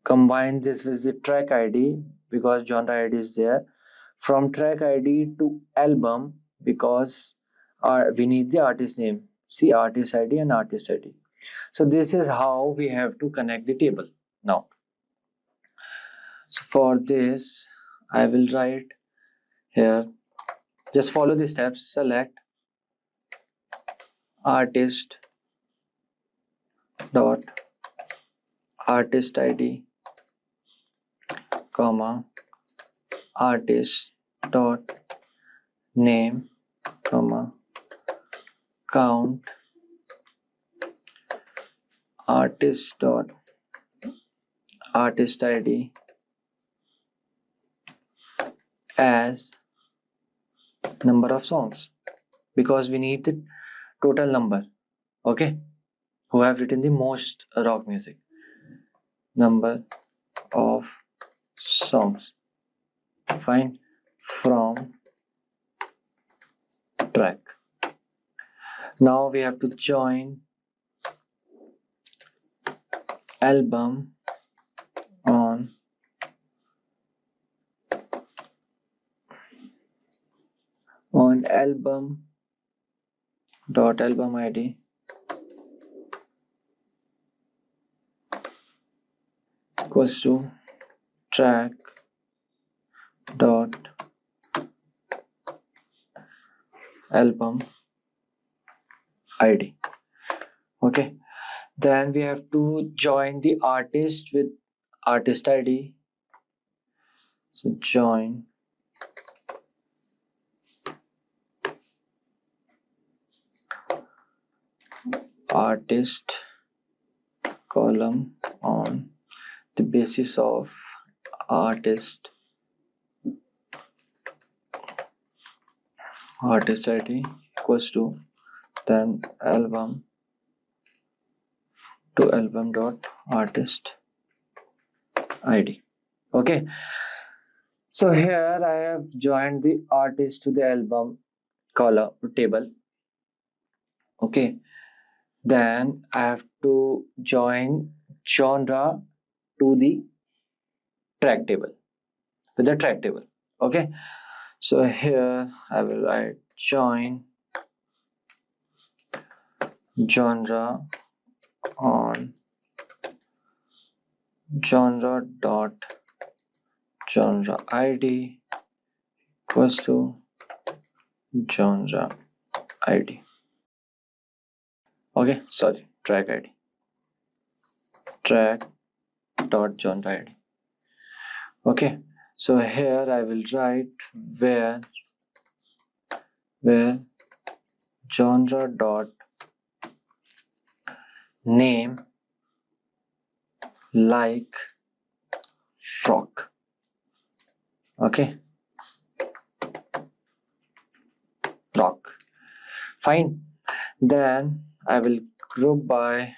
combine this with the track ID because genre ID is there. From track ID to album because we need the artist name. See, artist ID and artist ID. So this is how we have to connect the table. Now, so for this, I will write here. Just follow the steps. Select artist dot artist ID, comma artist dot name, comma count artist dot artist ID as number of songs because we need the total number, okay, who have written the most rock music, number of songs, fine, from track. Now we have to join album on album dot album ID equals to track dot album ID, okay. Then we have to join the artist with artist ID. So join artist column on the basis of artist ID equals to then album to album dot artist ID, okay. So here I have joined the artist to the album column table, okay. Then I have to join genre to the track table with the track table, okay. So here I will write join genre on genre dot genre ID equals to genre ID, okay, sorry, track ID, track dot genre ID, okay. So here I will write where where genre dot name like rock. Okay, rock. Fine. Then I will group by,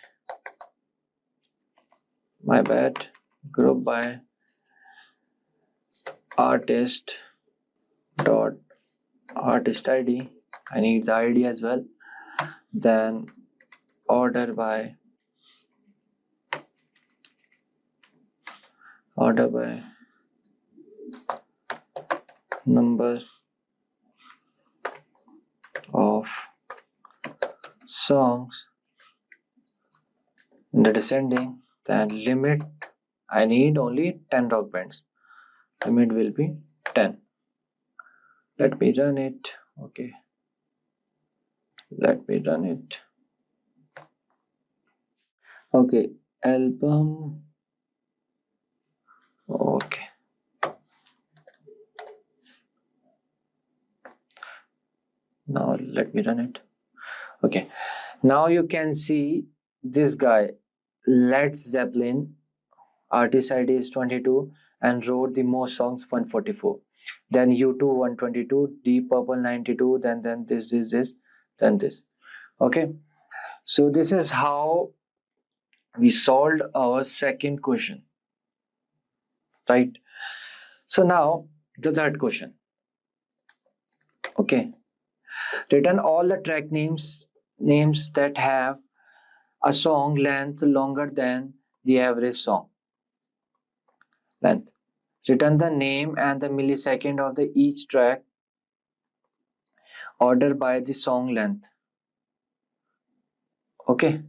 my bad, group by artist dot artist ID. I need the ID as well. Then order by number of songs in the descending. Then limit, I need only 10 rock bands. Limit will be 10. Let me run it. Okay, let me run it. Okay, album. Okay, now let me run it. Okay, now you can see this guy, Led Zeppelin, artist ID is 22 and wrote the most songs 144. Then U2 122, Deep Purple 92, then this, then this. Okay, so this is how we solved our second question, right? So now the third question. Okay, return all the track names that have a song length longer than the average song length. Return the name and the millisecond of the each track, order by the song length. Okay,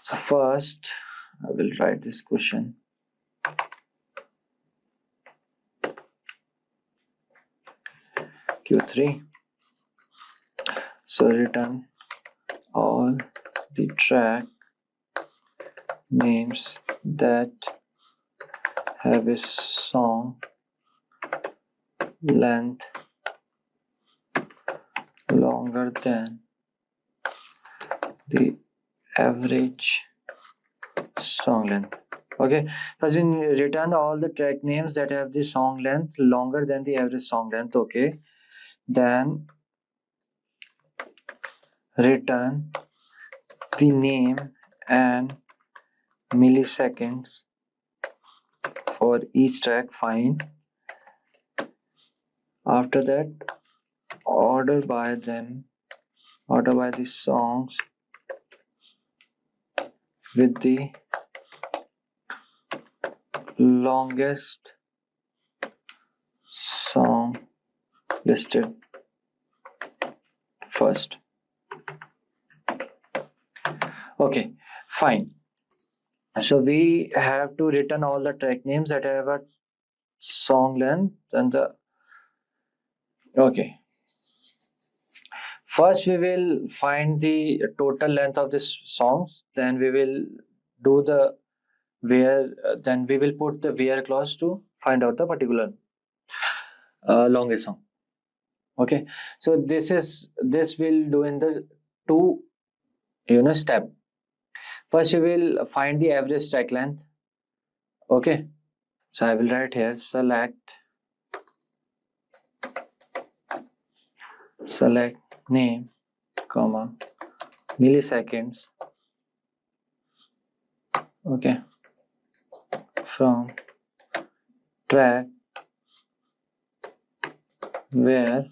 so first I will write this question. Q3. So return all the track names that have a song length longer than the average song length. Okay, first we return all the track names that have the song length longer than the average song length. Okay, then return the name and milliseconds for each track. Fine. After that, order by the songs with the longest song listed first. Okay, fine. So we have to return all the track names that have a song length and the okay. First we will find the total length of this songs, then we will do the where then we will put the where clause to find out the particular longest song. Okay, so this will do in the two step. First we will find the average track length. Okay, so I will write here select name comma milliseconds. Okay, from track where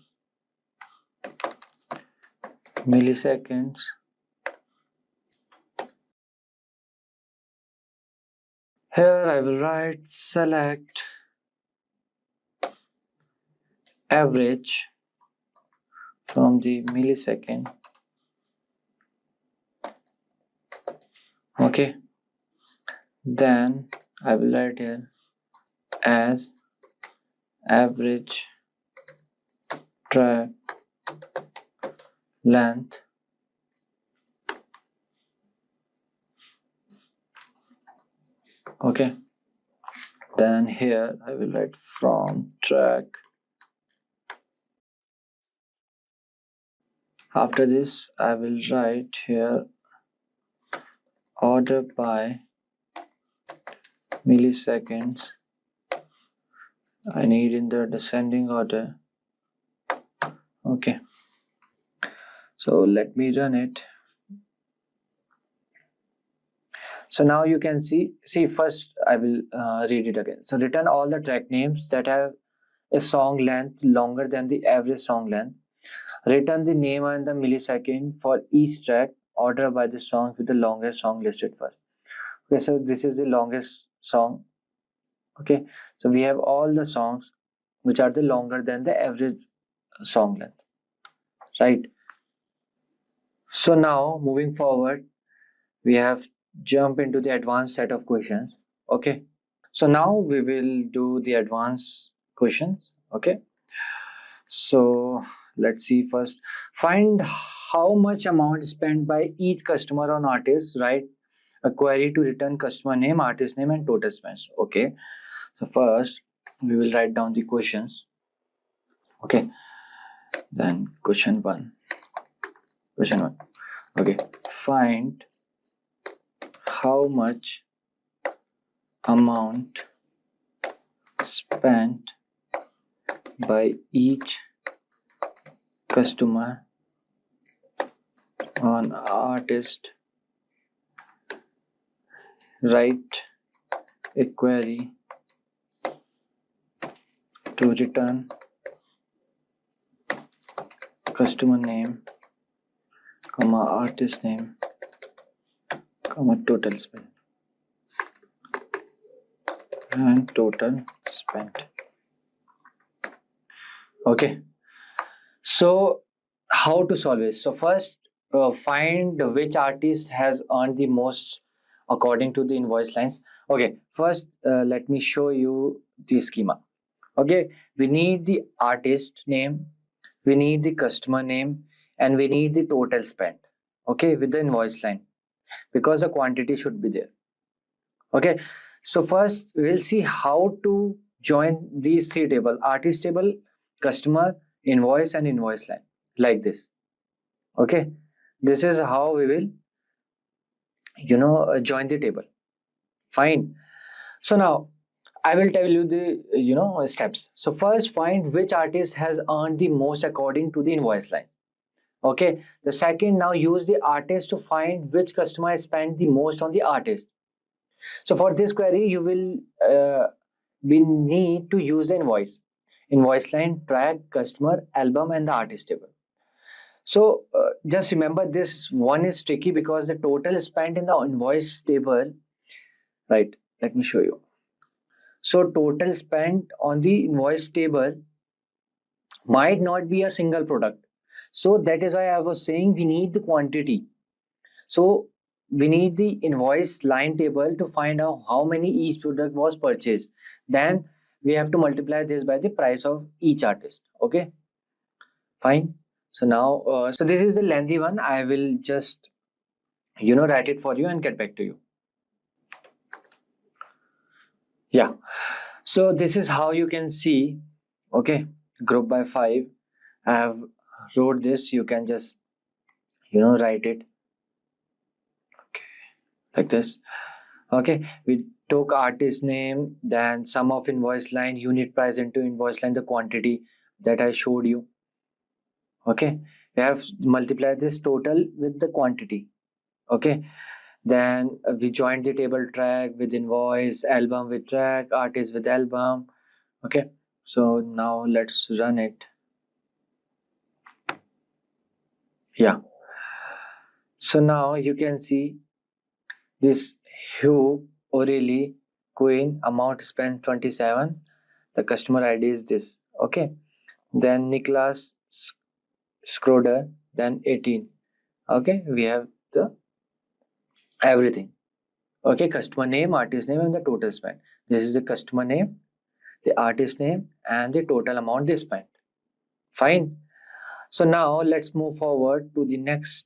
milliseconds here I will write select average from the millisecond. Okay, then I will write here as average track length okay, then here I will write from track After this, I will write here order by milliseconds. I need in the descending order. Okay. So let me run it. So now you can see first I will read it again. So return all the track names that have a song length longer than the average song length. Return the name and the millisecond for each track. Order by the songs with the longest song listed first. Okay, so this is the longest song. Okay, so we have all the songs which are the longer than the average song length, right? So now moving forward, we have jump into the advanced set of questions. Okay, so now we will do the advanced questions. Okay, so let's see first. Find how much amount spent by each customer on artist. Write a query to return customer name, artist name, and total spends. Okay, so first we will write down the questions. Okay, then question one. Okay, find how much amount spent by each customer on artist. Write a query to return customer name, artist name, total spend and total spent. Okay, so how to solve it? So first find which artist has earned the most according to the invoice lines. Okay, first let me show you the schema. Okay, we need the artist name, we need the customer name, and we need the total spent. Okay, with the invoice line, because the quantity should be there. Okay, so first we'll see how to join these three tables: artist table, customer, invoice, and invoice line, like this. Okay, this is how we will join the table. Fine. So now I will tell you the steps. So first, find which artist has earned the most according to the invoice line. Okay, the second, now use the artist to find which customer has spent the most on the artist. So for this query, you will we need to use the invoice line, track, customer, album, and the artist table. So just remember, this one is tricky because the total spent in the invoice table, right? Let me show you. So total spent on the invoice table might not be a single product. So that is why I was saying we need the quantity. So we need the invoice line table to find out how many each product was purchased. Then we have to multiply this by the price of each artist. Okay, fine. So now, so this is a lengthy one. I will just write it for you and get back to you. Yeah, so this is how you can see. Okay, group by 5. I have wrote this. You can just write it like this. Okay, we took artist name, then sum of invoice line, unit price into invoice line, the quantity that I showed you. Okay, we have multiplied this total with the quantity. Okay, then we joined the table track with invoice, album with track, artist with album. Okay, so now let's run it. Yeah, so now you can see this Hugh O'Reilly Queen, amount spent 27. The customer ID is this. Okay, then Nicholas Schroeder, then 18. Okay, we have the everything. Okay, customer name, artist name, and the total spent. This is the customer name, the artist name, and the total amount they spent. Fine. So now let's move forward to the next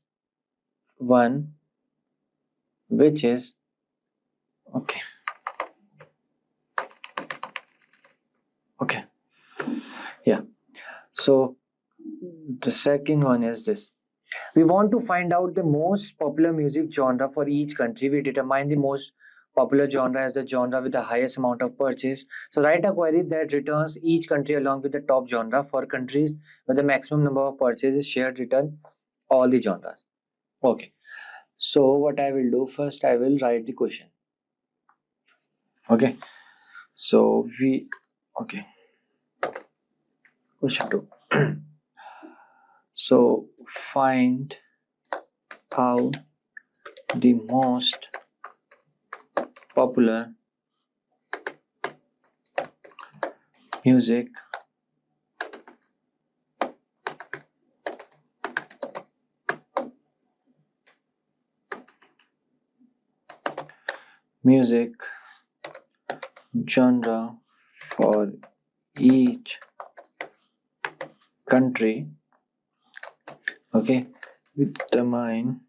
one, which is okay. Yeah. So the second one is this. We want to find out the most popular music genre for each country. We determine the most popular genre as the genre with the highest amount of purchase. So write a query that returns each country along with the top genre. For countries with the maximum number of purchases shared, return all the genres. Okay. So what I will do first, I will write the question. Okay. So question 2. So find out the most popular music genre for each country. Okay, determine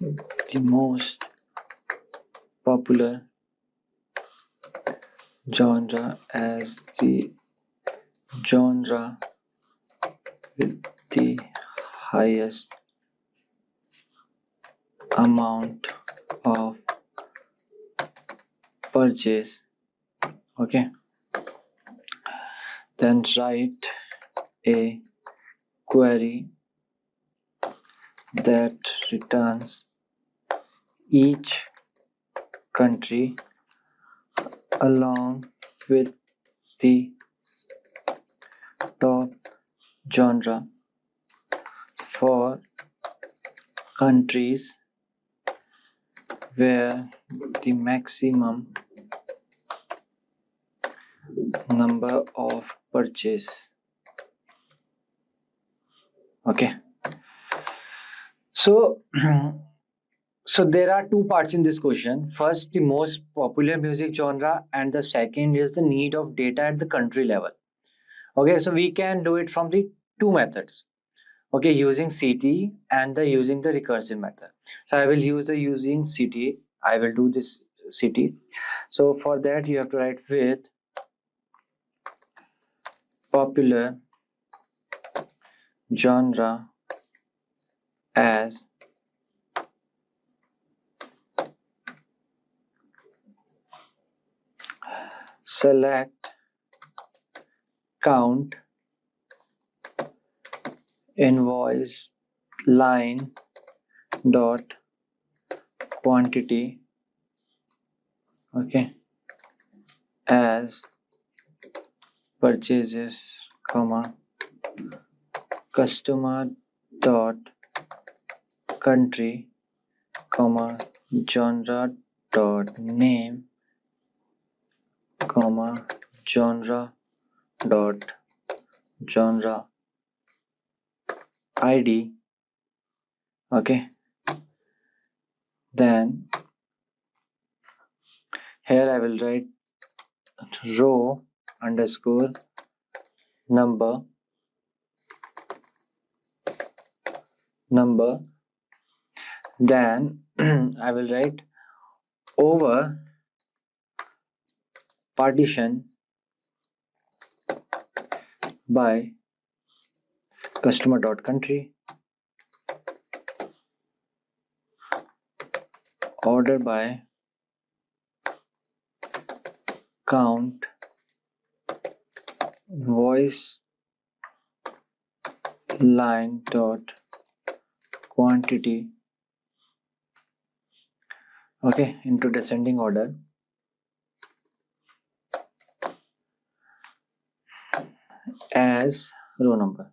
the most popular genre as the genre with the highest amount of purchase. Okay, then write a query that returns each country along with the top genre for countries where the maximum number of purchase. Okay, so so there are two parts in this question. First, the most popular music genre, and the second is the need of data at the country level. Okay, so we can do it from the two methods. Okay, using CT and using the recursive method. So I will use the using CT. I will do this CT. So for that you have to write with popular genre as select count invoice line dot quantity. Okay, as purchases comma customer dot country comma genre dot name comma genre dot genre id. Okay, then here I will write row underscore number then I will write over partition by customer dot country order by count voice line dot quantity. Okay, into descending order. As row number.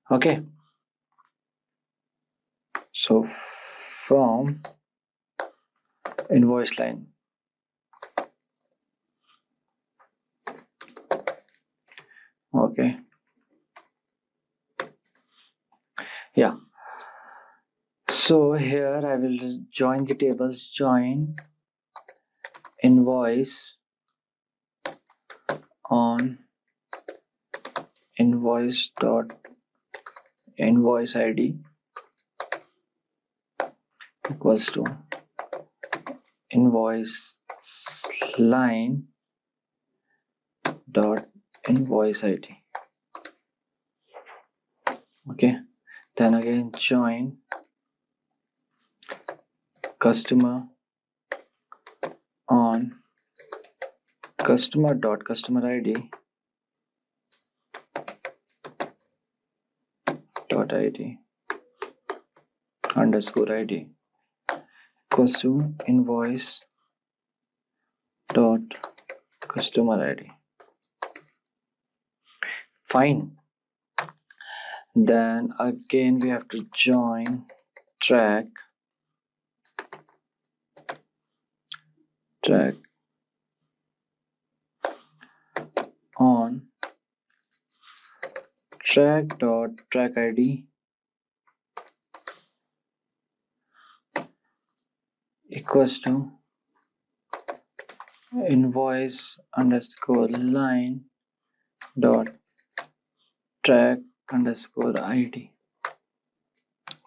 Okay, so from invoice line okay, yeah, so here I will join the tables. Join invoice on invoice dot invoice id equals to invoice line dot invoice ID. Okay, then again join customer on customer dot customer ID dot ID underscore ID equals to invoice dot customer ID. Fine. Then again we have to join track on track dot track ID equals to invoice underscore line dot track underscore ID.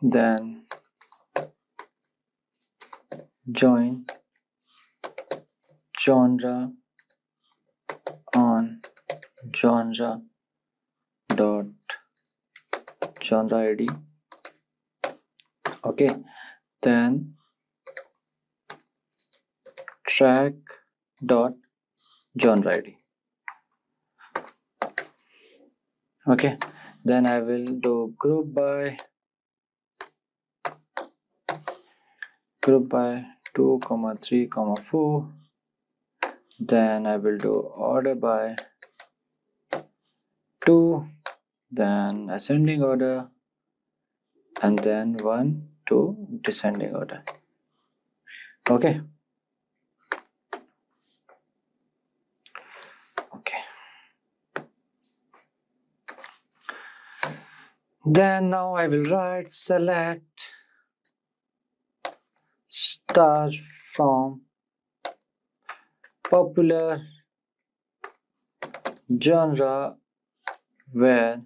Then join genre on genre dot genre ID. Okay, then track dot genre ID. Okay, then I will do group by 2, 3, 4. Then I will do order by 2, then ascending order, and then 1 to descending order. Okay. Then now I will write select star from popular genre where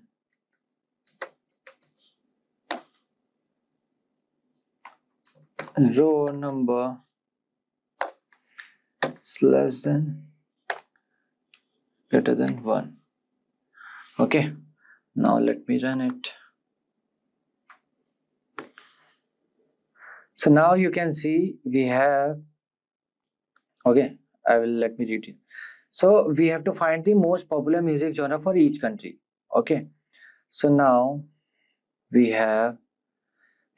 row number is less than greater than 1. Okay, now let me run it. So now you can see we have, okay, let me read it. So we have to find the most popular music genre for each country. Okay, so now we have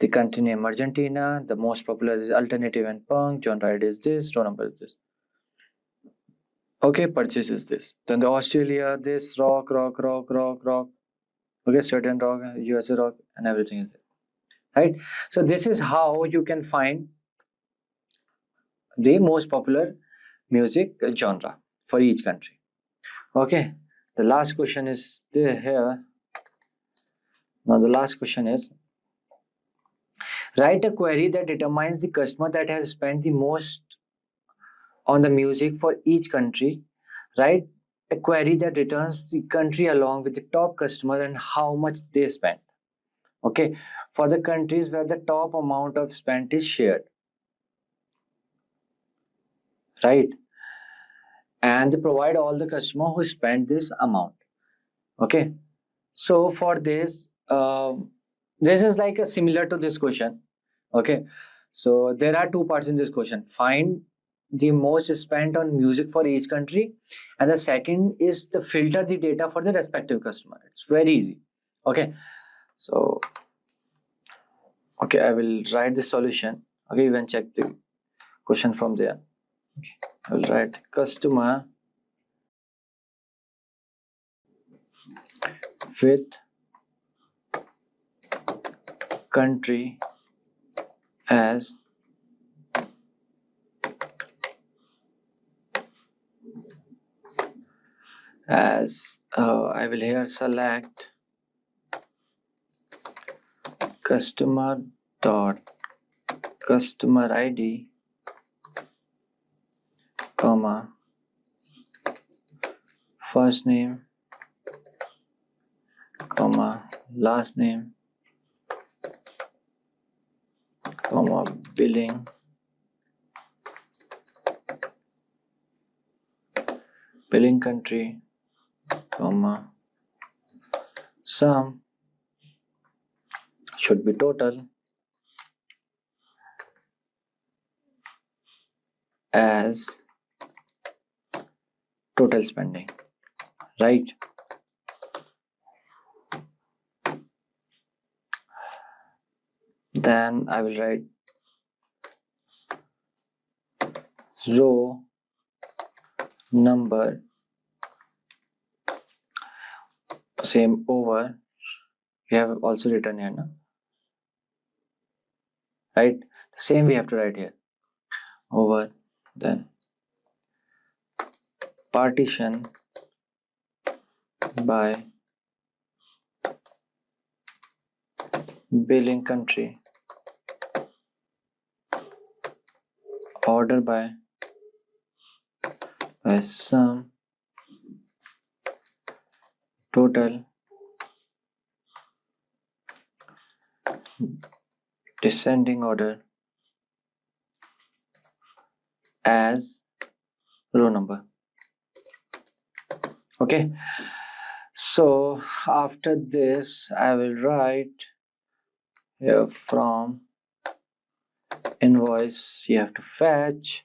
the country name Argentina, the most popular is alternative and punk, genre ID is this, row number is this. Okay, purchase is this. Then the Australia, this rock. Okay, certain rock, USA rock, and everything is there. Right? So this is how you can find the most popular music genre for each country. Okay, the last question is there here. Now the last question is, write a query that determines the customer that has spent the most on the music for each country. Write a query that returns the country along with the top customer and how much they spent. Okay, for the countries where the top amount of spent is shared. Right, and they provide all the customer who spent this amount. Okay, so for this this is like a similar to this question. Okay, so there are two parts in this question. Find the most spent on music for each country, and the second is to filter the data for the respective customer. It's very easy. Okay, so okay, I will write the solution. Okay, you can check the question from there. Okay, I will write customer with country as I will here select customer dot customer ID comma first name comma last name comma billing country comma, sum should be total as total spending, right? Then I will write row number, same over, we have also written here, no? Right? The same we have to write here, over, then partition by billing country, order by sum, total, descending order as row number. Okay, so after this I will write here from invoice you have to fetch,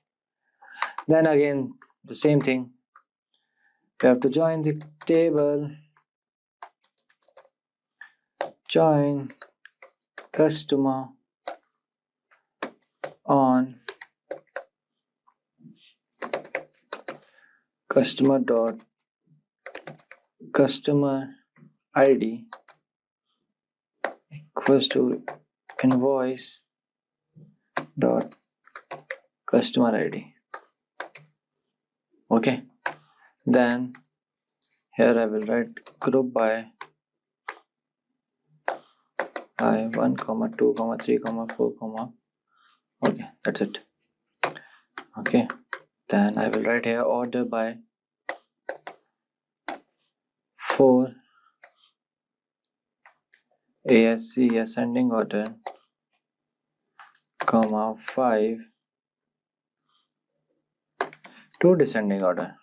then again the same thing, you have to join the table, join customer on customer dot customer ID equals to invoice dot customer ID. Okay, then here I will write group by 1, 2, 3, 4, okay, that's it. Okay, then I will write here order by 4 ASC ascending order, 5 to descending order.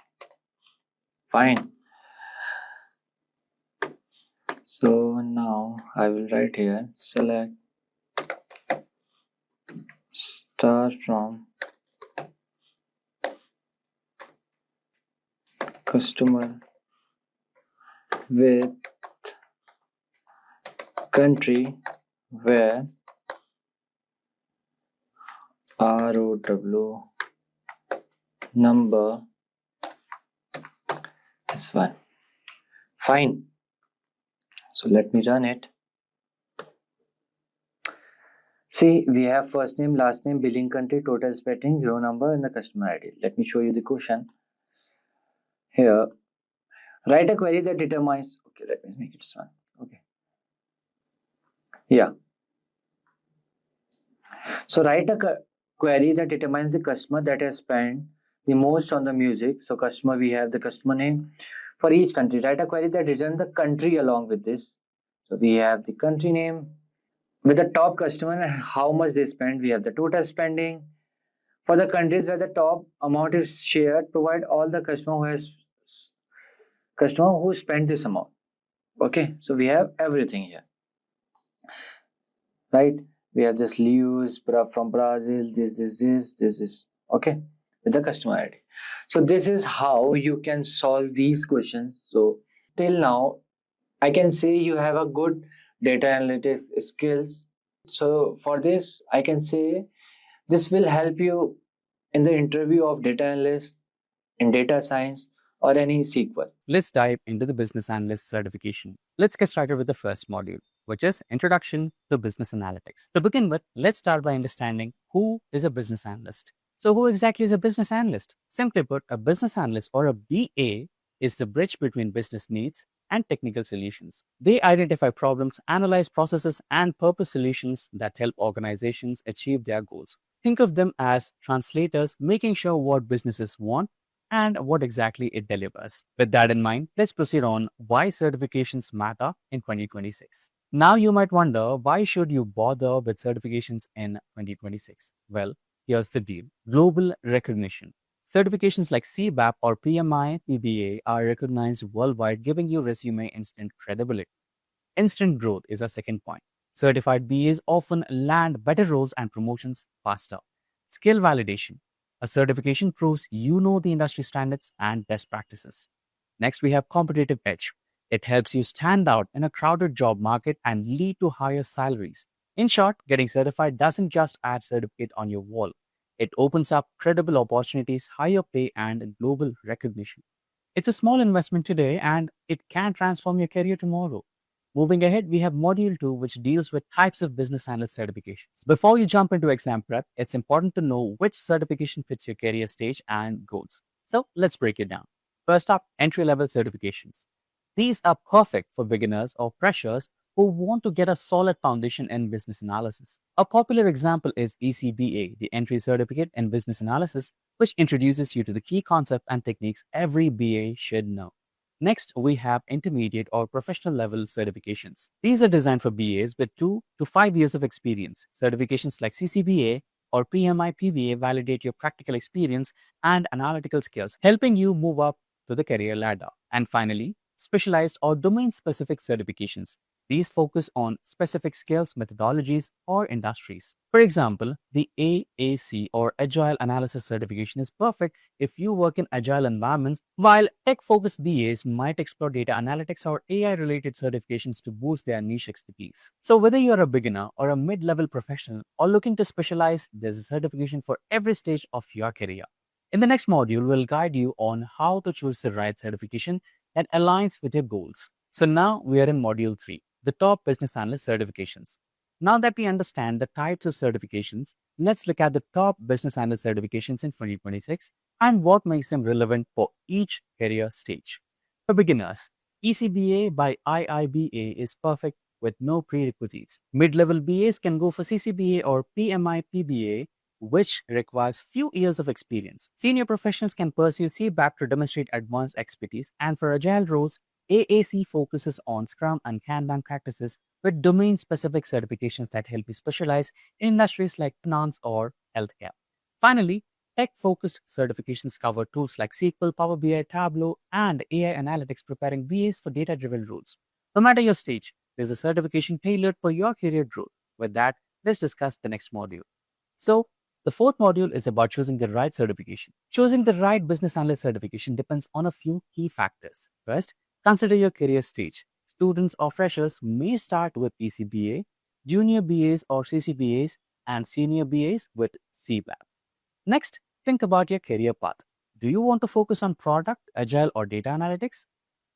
Fine. So now I will write here select start from customer with country where ROW number is 1. Fine. So let me run it. See, we have first name, last name, billing country, total spending, row number, and the customer ID. Let me show you the question. Here, write a query that determines. Okay, let me make it this one. Okay. Yeah. So write a query that determines the customer that has spent the most on the music. So customer, we have the customer name for each country. Write a query that determines the country along with this. So we have the country name with the top customer and how much they spend. We have the total spending for the countries where the top amount is shared. Provide all the customer who spent this amount. Okay, so we have everything here, right? We have this Lewis from Brazil, this is okay with the customer ID. So this is how you can solve these questions. So till now I can say you have a good data analytics skills. So for this I can say this will help you in the interview of data analyst, in data science, or any SQL. Let's dive into the Business Analyst certification. Let's get started with the first module, which is Introduction to Business Analytics. To begin with, let's start by understanding who is a business analyst. So who exactly is a business analyst? Simply put, a business analyst or a BA is the bridge between business needs and technical solutions. They identify problems, analyze processes, and purpose solutions that help organizations achieve their goals. Think of them as translators, making sure what businesses want and what exactly it delivers. With that in mind, let's proceed on why certifications matter in 2026. Now you might wonder, why should you bother with certifications in 2026? Well, here's the deal. Global recognition. Certifications like CBAP or PMBOK are recognized worldwide, giving your resume instant credibility. Instant growth is our second point. Certified BAs often land better roles and promotions faster. Skill validation. A certification proves you know the industry standards and best practices. Next, we have competitive edge. It helps you stand out in a crowded job market and lead to higher salaries. In short, getting certified doesn't just add certificate on your wall. It opens up credible opportunities, higher pay, and global recognition. It's a small investment today and it can transform your career tomorrow. Moving ahead, we have Module 2, which deals with types of business analyst certifications. Before you jump into exam prep, it's important to know which certification fits your career stage and goals. So let's break it down. First up, entry-level certifications. These are perfect for beginners or freshers who want to get a solid foundation in business analysis. A popular example is ECBA, the Entry Certificate in Business Analysis, which introduces you to the key concepts and techniques every BA should know. Next, we have intermediate or professional level certifications. These are designed for BAs with 2 to 5 years of experience. Certifications like CCBA or PMBOK validate your practical experience and analytical skills, helping you move up to the career ladder. And finally, specialized or domain-specific certifications. These focus on specific skills, methodologies, or industries. For example, the AAC or Agile Analysis certification is perfect if you work in agile environments, while tech-focused BAs might explore data analytics or AI-related certifications to boost their niche expertise. So whether you're a beginner or a mid-level professional or looking to specialize, there's a certification for every stage of your career. In the next module, we'll guide you on how to choose the right certification that aligns with your goals. So now we are in Module 3, the top business analyst certifications. Now that we understand the types of certifications, let's look at the top business analyst certifications in 2026 and what makes them relevant for each career stage. For beginners, ECBA by IIBA is perfect with no prerequisites. Mid-level BAs can go for CCBA or PMBOK, which requires few years of experience. Senior professionals can pursue CBAP to demonstrate advanced expertise, and for agile roles, AAC focuses on Scrum and Kanban practices with domain-specific certifications that help you specialize in industries like finance or healthcare. Finally, tech-focused certifications cover tools like SQL, Power BI, Tableau, and AI analytics, preparing BAs for data-driven roles. No matter your stage, there's a certification tailored for your career growth. With that, let's discuss the next module. So, the fourth module is about choosing the right certification. Choosing the right business analyst certification depends on a few key factors. First, consider your career stage. Students or freshers may start with ECBA, junior BAs or CCBAs, and senior BAs with CBAP. Next, think about your career path. Do you want to focus on product, agile, or data analytics?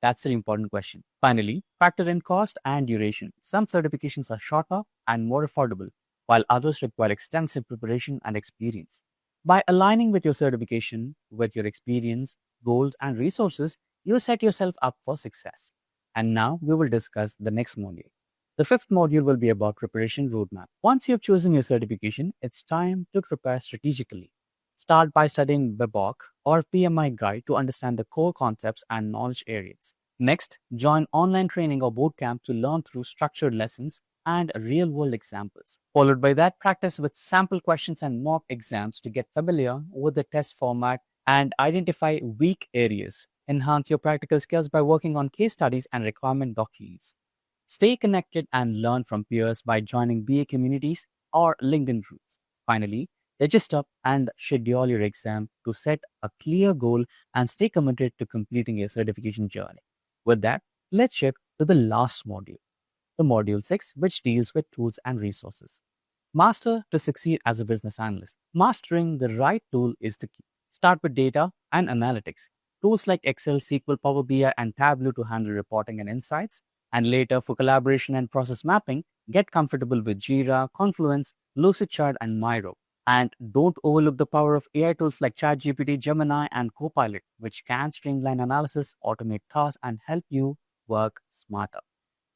That's an important question. Finally, factor in cost and duration. Some certifications are shorter and more affordable, while others require extensive preparation and experience. By aligning with your certification, with your experience, goals, and resources, you set yourself up for success. And now we will discuss the next module. The fifth module will be about preparation roadmap. Once you have chosen your certification, it's time to prepare strategically. Start by studying PMBOK or PMI guide to understand the core concepts and knowledge areas. Next, join online training or bootcamp to learn through structured lessons and real-world examples. Followed by that, practice with sample questions and mock exams to get familiar with the test format and identify weak areas. Enhance your practical skills by working on case studies and requirement documents. Stay connected and learn from peers by joining BA communities or LinkedIn groups. Finally, register and schedule your exam to set a clear goal and stay committed to completing your certification journey. With that, let's shift to the last module, the Module 6, which deals with tools and resources. Master to succeed as a business analyst. Mastering the right tool is the key. Start with data and analytics. Tools like Excel, SQL, Power BI, and Tableau to handle reporting and insights. And later, for collaboration and process mapping, get comfortable with JIRA, Confluence, Lucidchart, and Miro. And don't overlook the power of AI tools like ChatGPT, Gemini, and Copilot, which can streamline analysis, automate tasks, and help you work smarter.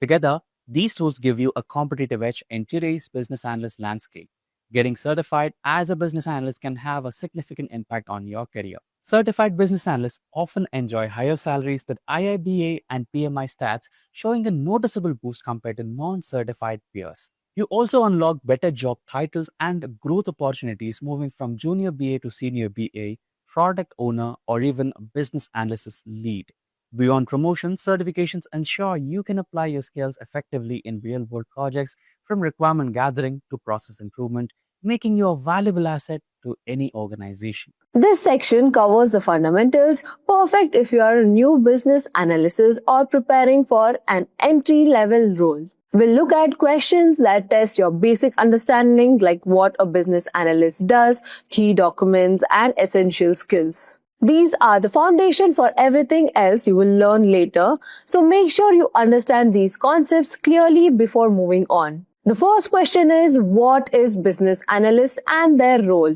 Together, these tools give you a competitive edge in today's business analyst landscape. Getting certified as a business analyst can have a significant impact on your career. Certified business analysts often enjoy higher salaries with IIBA and PMI stats, showing a noticeable boost compared to non-certified peers. You also unlock better job titles and growth opportunities, moving from junior BA to senior BA product owner, or even a business analysis lead. Beyond promotions, certifications ensure you can apply your skills effectively in real-world projects, from requirement gathering to process improvement, making you a valuable asset to any organization. This section covers the fundamentals, perfect if you are a new business analyst or preparing for an entry-level role. We'll look at questions that test your basic understanding, like what a business analyst does, key documents, and essential skills. These are the foundation for everything else you will learn later, so make sure you understand these concepts clearly before moving on. The first question is, what is business analyst and their role?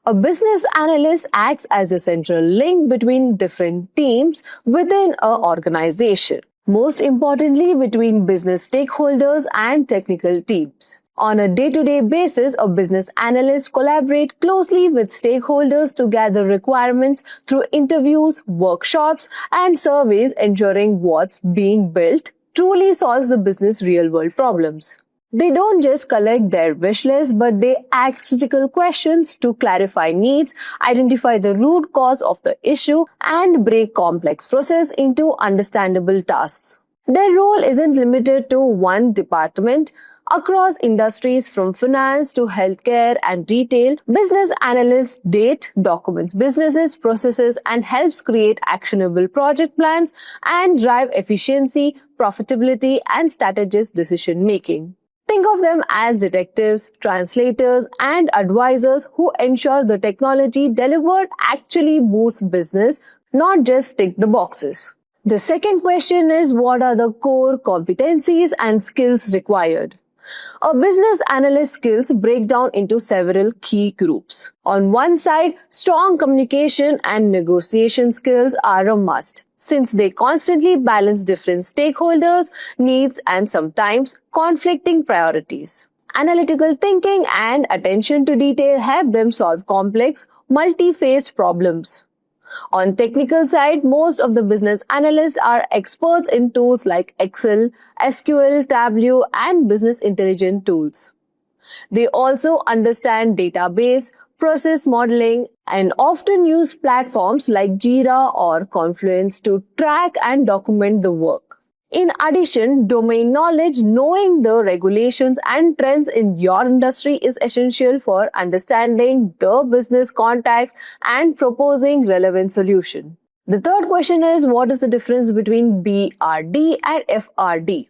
A business analyst acts as a central link between different teams within an organization. Most importantly, between business stakeholders and technical teams. On a day-to-day basis, a business analyst collaborates closely with stakeholders to gather requirements through interviews, workshops, and surveys, ensuring what's being built truly solves the business real-world problems. They don't just collect their wish list, but they ask critical questions to clarify needs, identify the root cause of the issue, and break complex process into understandable tasks. Their role isn't limited to one department. Across industries from finance to healthcare and retail, business analysts date, documents businesses, processes, and helps create actionable project plans and drive efficiency, profitability, and strategic decision making. Think of them as detectives, translators, and advisors who ensure the technology delivered actually boosts business, not just tick the boxes. The second question is, what are the core competencies and skills required? A business analyst skills break down into several key groups. On one side, strong communication and negotiation skills are a must, since they constantly balance different stakeholders' needs and sometimes conflicting priorities. Analytical thinking and attention to detail help them solve complex, multi-faced problems. On technical side, most of the business analysts are experts in tools like Excel, SQL, Tableau, and business intelligence tools. They also understand database, process modeling, and often use platforms like JIRA or Confluence to track and document the work. In addition, domain knowledge, knowing the regulations and trends in your industry is essential for understanding the business context and proposing relevant solutions. The third question is, what is the difference between BRD and FRD?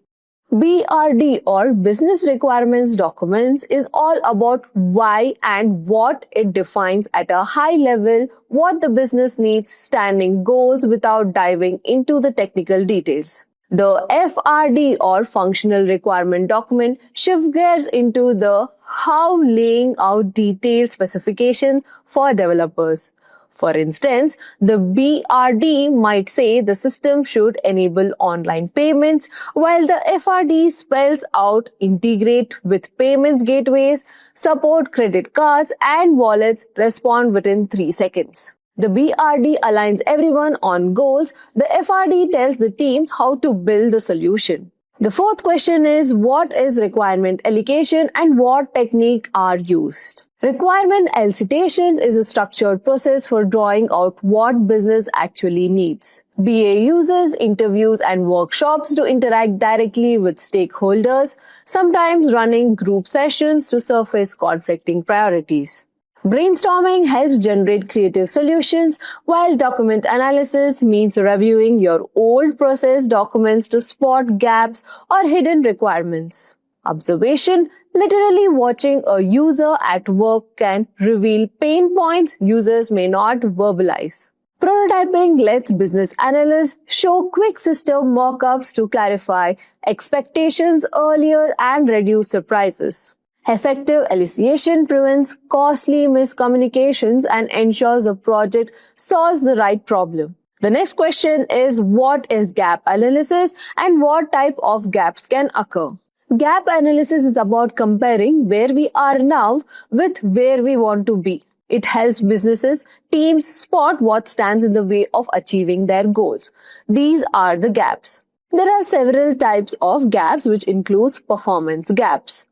BRD or Business Requirements Documents is all about why and what it defines at a high level, what the business needs, standing goals without diving into the technical details. The FRD or Functional Requirement Document shift gears into the how, laying out detailed specifications for developers. For instance, the BRD might say the system should enable online payments, while the FRD spells out integrate with payments gateways, support credit cards, and wallets, respond within 3 seconds. The BRD aligns everyone on goals. The FRD tells the teams how to build the solution. The fourth question is, what is requirement allocation and what techniques are used? Requirement elicitation is a structured process for drawing out what business actually needs. BA uses interviews and workshops to interact directly with stakeholders, sometimes running group sessions to surface conflicting priorities. Brainstorming helps generate creative solutions, while document analysis means reviewing your old process documents to spot gaps or hidden requirements. Observation, literally watching a user at work, can reveal pain points users may not verbalize. Prototyping lets business analysts show quick system mock-ups to clarify expectations earlier and reduce surprises. Effective elicitation prevents costly miscommunications and ensures the project solves the right problem. The next question is, what is gap analysis and what type of gaps can occur? Gap analysis is about comparing where we are now with where we want to be. It helps businesses, teams spot what stands in the way of achieving their goals. These are the gaps. There are several types of gaps, which includes performance gaps.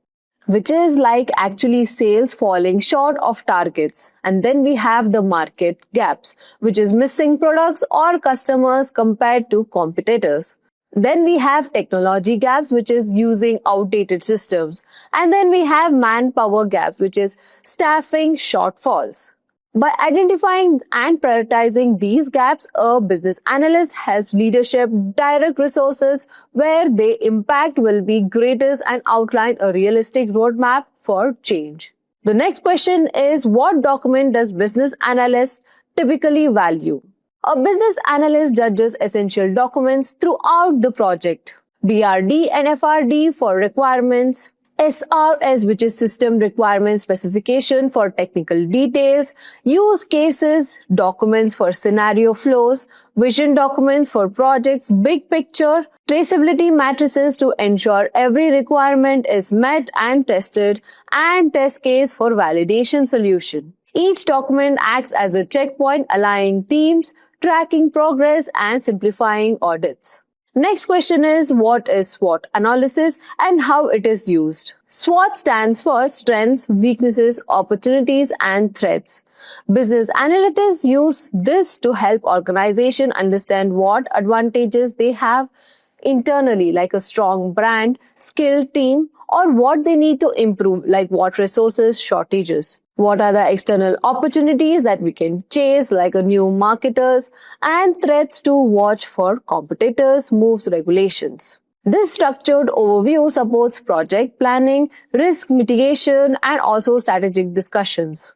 which is like actually sales falling short of targets. And then we have the market gaps, which is missing products or customers compared to competitors. Then we have technology gaps, which is using outdated systems. And then we have manpower gaps, which is staffing shortfalls. By identifying and prioritizing these gaps, a business analyst helps leadership direct resources where the impact will be greatest and outline a realistic roadmap for change. The next question is, what document does business analysts typically value? A business analyst judges essential documents throughout the project. BRD and FRD for requirements, SRS, which is System Requirement Specification for technical details, use cases, documents for scenario flows, vision documents for projects, big picture, traceability matrices to ensure every requirement is met and tested, and test case for validation solution. Each document acts as a checkpoint, aligning teams, tracking progress, and simplifying audits. Next question is, what is SWOT analysis and how it is used? SWOT stands for strengths, weaknesses, opportunities, and threats. Business analysts use this to help organizations understand what advantages they have internally, like a strong brand, skilled team, or what they need to improve, like what resources shortages. What are the external opportunities that we can chase, like a new marketers, and threats to watch for competitors, moves, regulations. This structured overview supports project planning, risk mitigation, and also strategic discussions.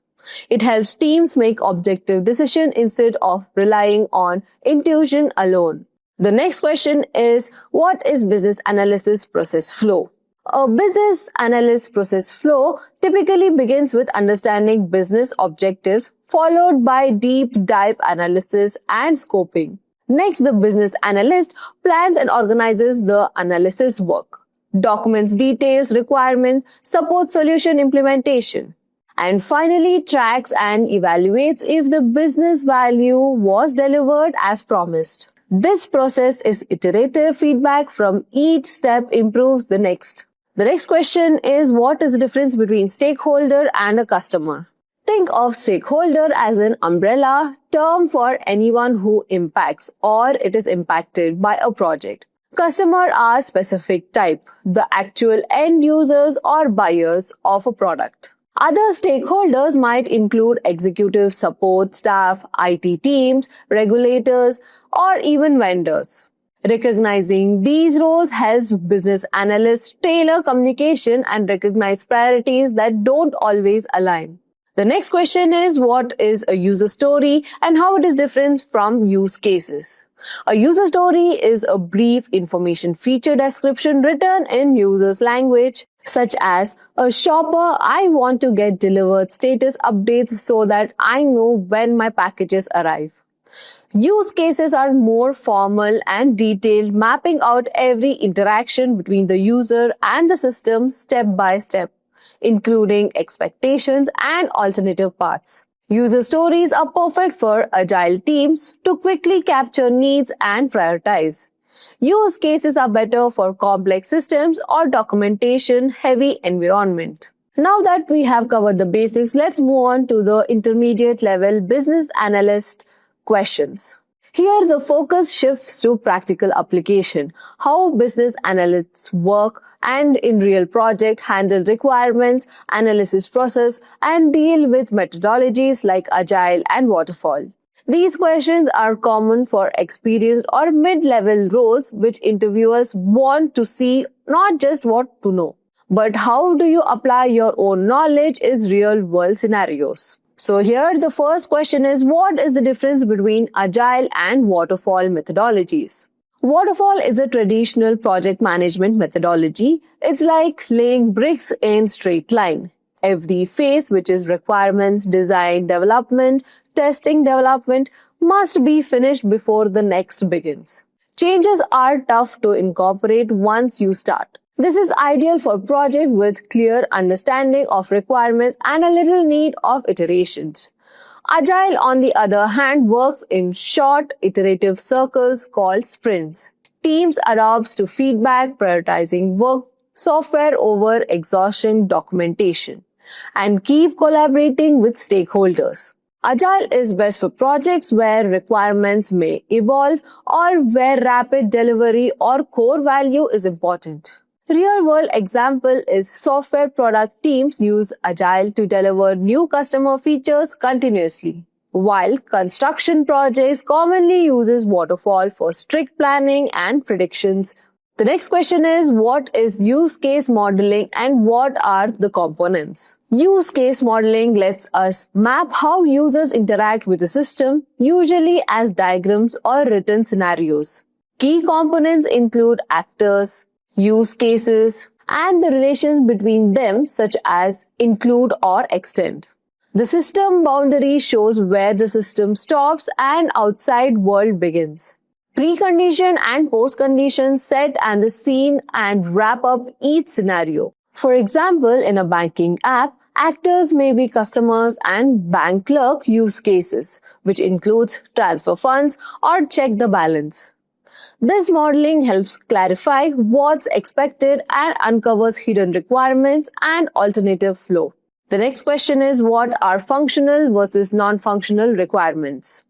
It helps teams make objective decisions instead of relying on intuition alone. The next question is, what is business analysis process flow? A business analyst process flow typically begins with understanding business objectives, followed by deep dive analysis and scoping. Next, the business analyst plans and organizes the analysis work, documents details, requirements, supports solution implementation, and finally tracks and evaluates if the business value was delivered as promised. This process is iterative. Feedback from each step improves the next. The next question is, what is the difference between stakeholder and a customer? Think of stakeholder as an umbrella term for anyone who impacts or it is impacted by a project. Customer are specific type, the actual end users or buyers of a product. Other stakeholders might include executive support staff, IT teams, regulators, or even vendors. Recognizing these roles helps business analysts tailor communication and recognize priorities that don't always align. The next question is, what is a user story and how it is different from use cases? A user story is a brief information feature description written in user's language, such as, a shopper, I want to get delivered status updates so that I know when my packages arrive. Use cases are more formal and detailed, mapping out every interaction between the user and the system step by step, including expectations and alternative paths. User stories are perfect for agile teams to quickly capture needs and prioritize. Use cases are better for complex systems or documentation-heavy environment. Now that we have covered the basics, let's move on to the intermediate level business analyst questions. Here, the focus shifts to practical application, how business analysts work and in real project handle requirements, analysis process, and deal with methodologies like Agile and Waterfall. These questions are common for experienced or mid-level roles which interviewers want to see not just what to know, but how do you apply your own knowledge in real-world scenarios. So here the first question is, what is the difference between Agile and Waterfall methodologies? Waterfall is a traditional project management methodology. It's like laying bricks in straight line. Every phase, which is requirements, design, development, testing, development, must be finished before the next begins. Changes are tough to incorporate once you start. This is ideal for projects with clear understanding of requirements and a little need of iterations. Agile, on the other hand, works in short, iterative circles called sprints. Teams adapt to feedback, prioritizing work software over exhaustion documentation, and keep collaborating with stakeholders. Agile is best for projects where requirements may evolve or where rapid delivery or core value is important. Real-world example is software product teams use Agile to deliver new customer features continuously, while construction projects commonly uses waterfall for strict planning and predictions. The next question is, what is use case modeling and what are the components? Use case modeling lets us map how users interact with the system, usually as diagrams or written scenarios. Key components include actors, use cases, and the relations between them, such as include or extend. The system boundary shows where the system stops and outside world begins. Precondition and postconditions set and the scene and wrap up each scenario. For example, in a banking app, actors may be customers and bank clerk use cases, which includes transfer funds or check the balance. This modeling helps clarify what's expected and uncovers hidden requirements and alternative flow. The next question is, what are functional versus non-functional requirements?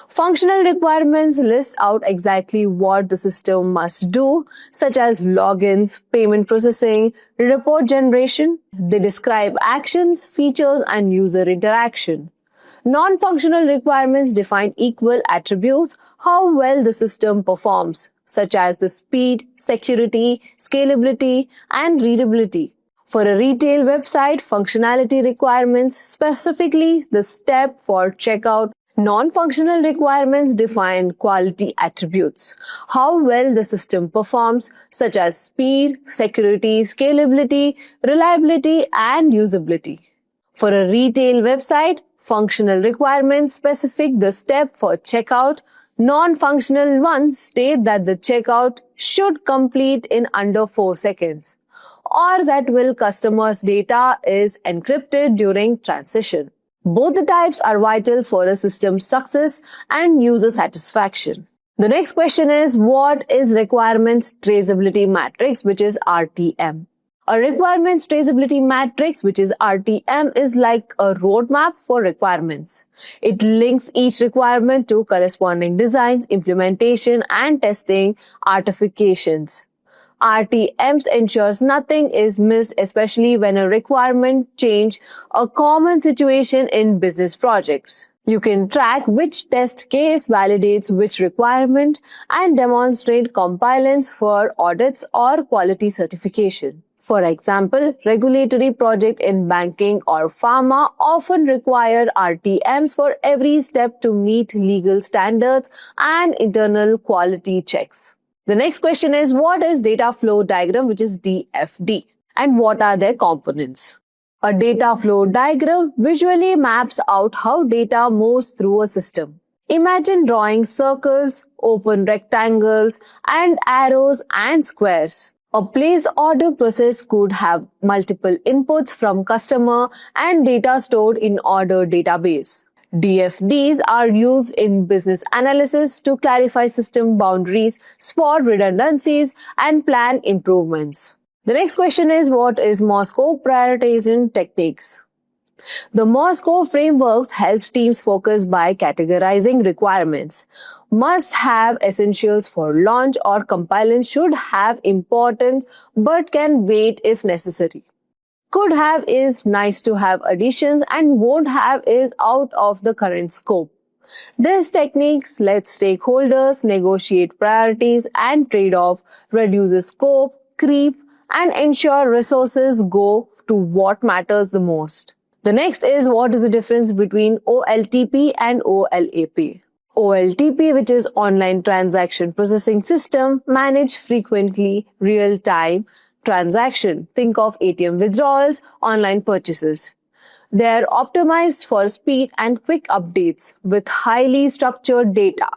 Functional requirements list out exactly what the system must do, such as logins, payment processing, report generation. They describe actions, features, and user interaction. Non-functional requirements define equal attributes, how well the system performs, such as the speed, security, scalability, and readability. For a retail website, functionality requirements, specifically the step for checkout. Non-functional requirements define quality attributes, how well the system performs, such as speed, security, scalability, reliability, and usability. For a retail website, functional requirements specific the step for checkout. Non-functional ones state that the checkout should complete in under 4 seconds, or that customers' data is encrypted during transition. Both the types are vital for a system's success and user satisfaction. The next question is, what is Requirements Traceability Matrix, which is RTM? A Requirements Traceability Matrix, which is RTM, is like a roadmap for requirements. It links each requirement to corresponding designs, implementation, and testing artifications. RTMs ensures nothing is missed, especially when a requirement change, a common situation in business projects. You can track which test case validates which requirement and demonstrate compliance for audits or quality certification. For example, regulatory projects in banking or pharma often require RTMs for every step to meet legal standards and internal quality checks. The next question is, what is data flow diagram, which is DFD, and what are their components? A data flow diagram visually maps out how data moves through a system. Imagine drawing circles, open rectangles, and arrows and squares. A place order process could have multiple inputs from customer and data stored in order database. DFDs are used in business analysis to clarify system boundaries, spot redundancies, and plan improvements. The next question is, what is Moscow prioritization techniques? The Moscow frameworks helps teams focus by categorizing requirements. Must have essentials for launch or compliance should have importance but can wait if necessary. Could have is nice to have additions and won't have is out of the current scope. This techniques lets stakeholders negotiate priorities and trade-off, reduces scope, creep, and ensure resources go to what matters the most. The next is, what is the difference between OLTP and OLAP? OLTP, which is Online Transaction Processing System, manage frequently real-time transaction. Think of ATM withdrawals, online purchases. They are optimized for speed and quick updates with highly structured data.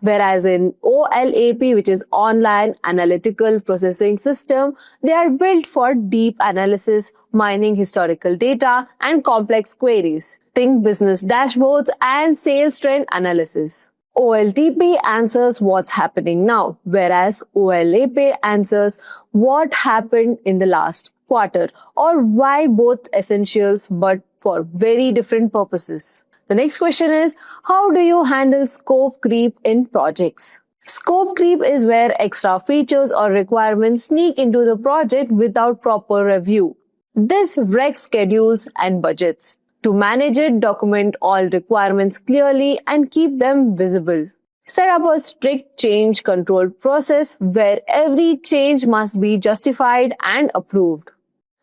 Whereas in OLAP, which is Online Analytical Processing System, they are built for deep analysis, mining historical data, and complex queries. Think business dashboards and sales trend analysis. OLTP answers what's happening now, whereas OLAP answers what happened in the last quarter or why, both essentials but for very different purposes. The next question is, how do you handle scope creep in projects? Scope creep is where extra features or requirements sneak into the project without proper review. This wrecks schedules and budgets. To manage it, document all requirements clearly and keep them visible. Set up a strict change control process where every change must be justified and approved.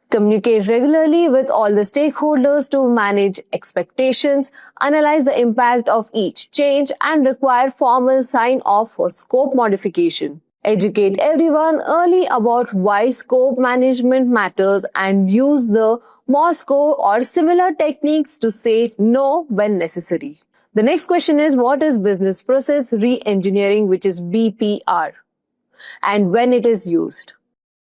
Communicate regularly with all the stakeholders to manage expectations, analyze the impact of each change, and require formal sign-off for scope modification. Educate everyone early about why scope management matters and use the Moscow or similar techniques to say no when necessary. The next question is, what is business process re-engineering, which is BPR, and when it is used?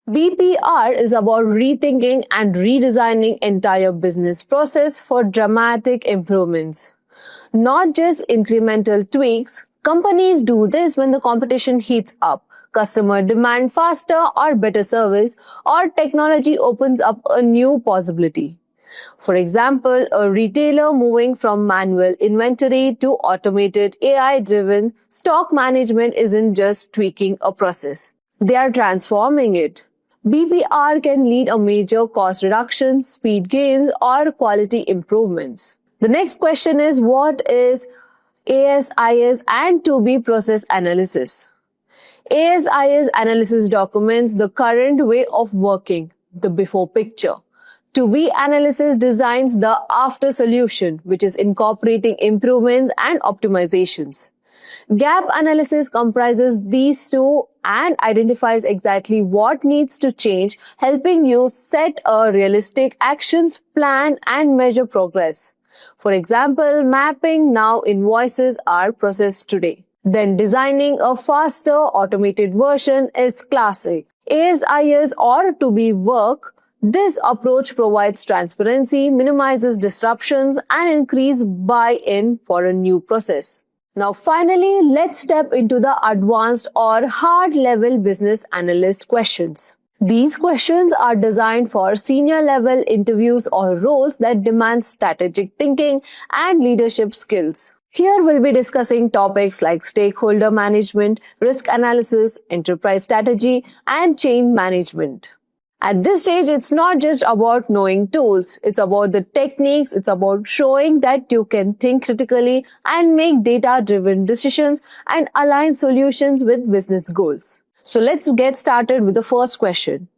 BPR is about rethinking and redesigning entire business process for dramatic improvements. Not just incremental tweaks. Companies do this when the competition heats up, customer demand faster or better service, or technology opens up a new possibility. For example, a retailer moving from manual inventory to automated AI-driven stock management isn't just tweaking a process. They are transforming it. BPR can lead a major cost reduction, speed gains, or quality improvements. The next question is, what is ASIS and to-be process analysis? ASIS analysis documents the current way of working, the before picture. To-be analysis designs the after solution, which is incorporating improvements and optimizations. Gap analysis comprises these two and identifies exactly what needs to change, helping you set a realistic actions plan and measure progress. For example, mapping now invoices are processed today. Then designing a faster automated version is classic. ASIS or to-be work. This approach provides transparency, minimizes disruptions, and increases buy-in for a new process. Now finally, let's step into the advanced or hard-level business analyst questions. These questions are designed for senior-level interviews or roles that demand strategic thinking and leadership skills. Here we'll be discussing topics like stakeholder management, risk analysis, enterprise strategy, and change management. At this stage, it's not just about knowing tools. It's about the techniques. It's about showing that you can think critically and make data-driven decisions and align solutions with business goals. So let's get started with the first question.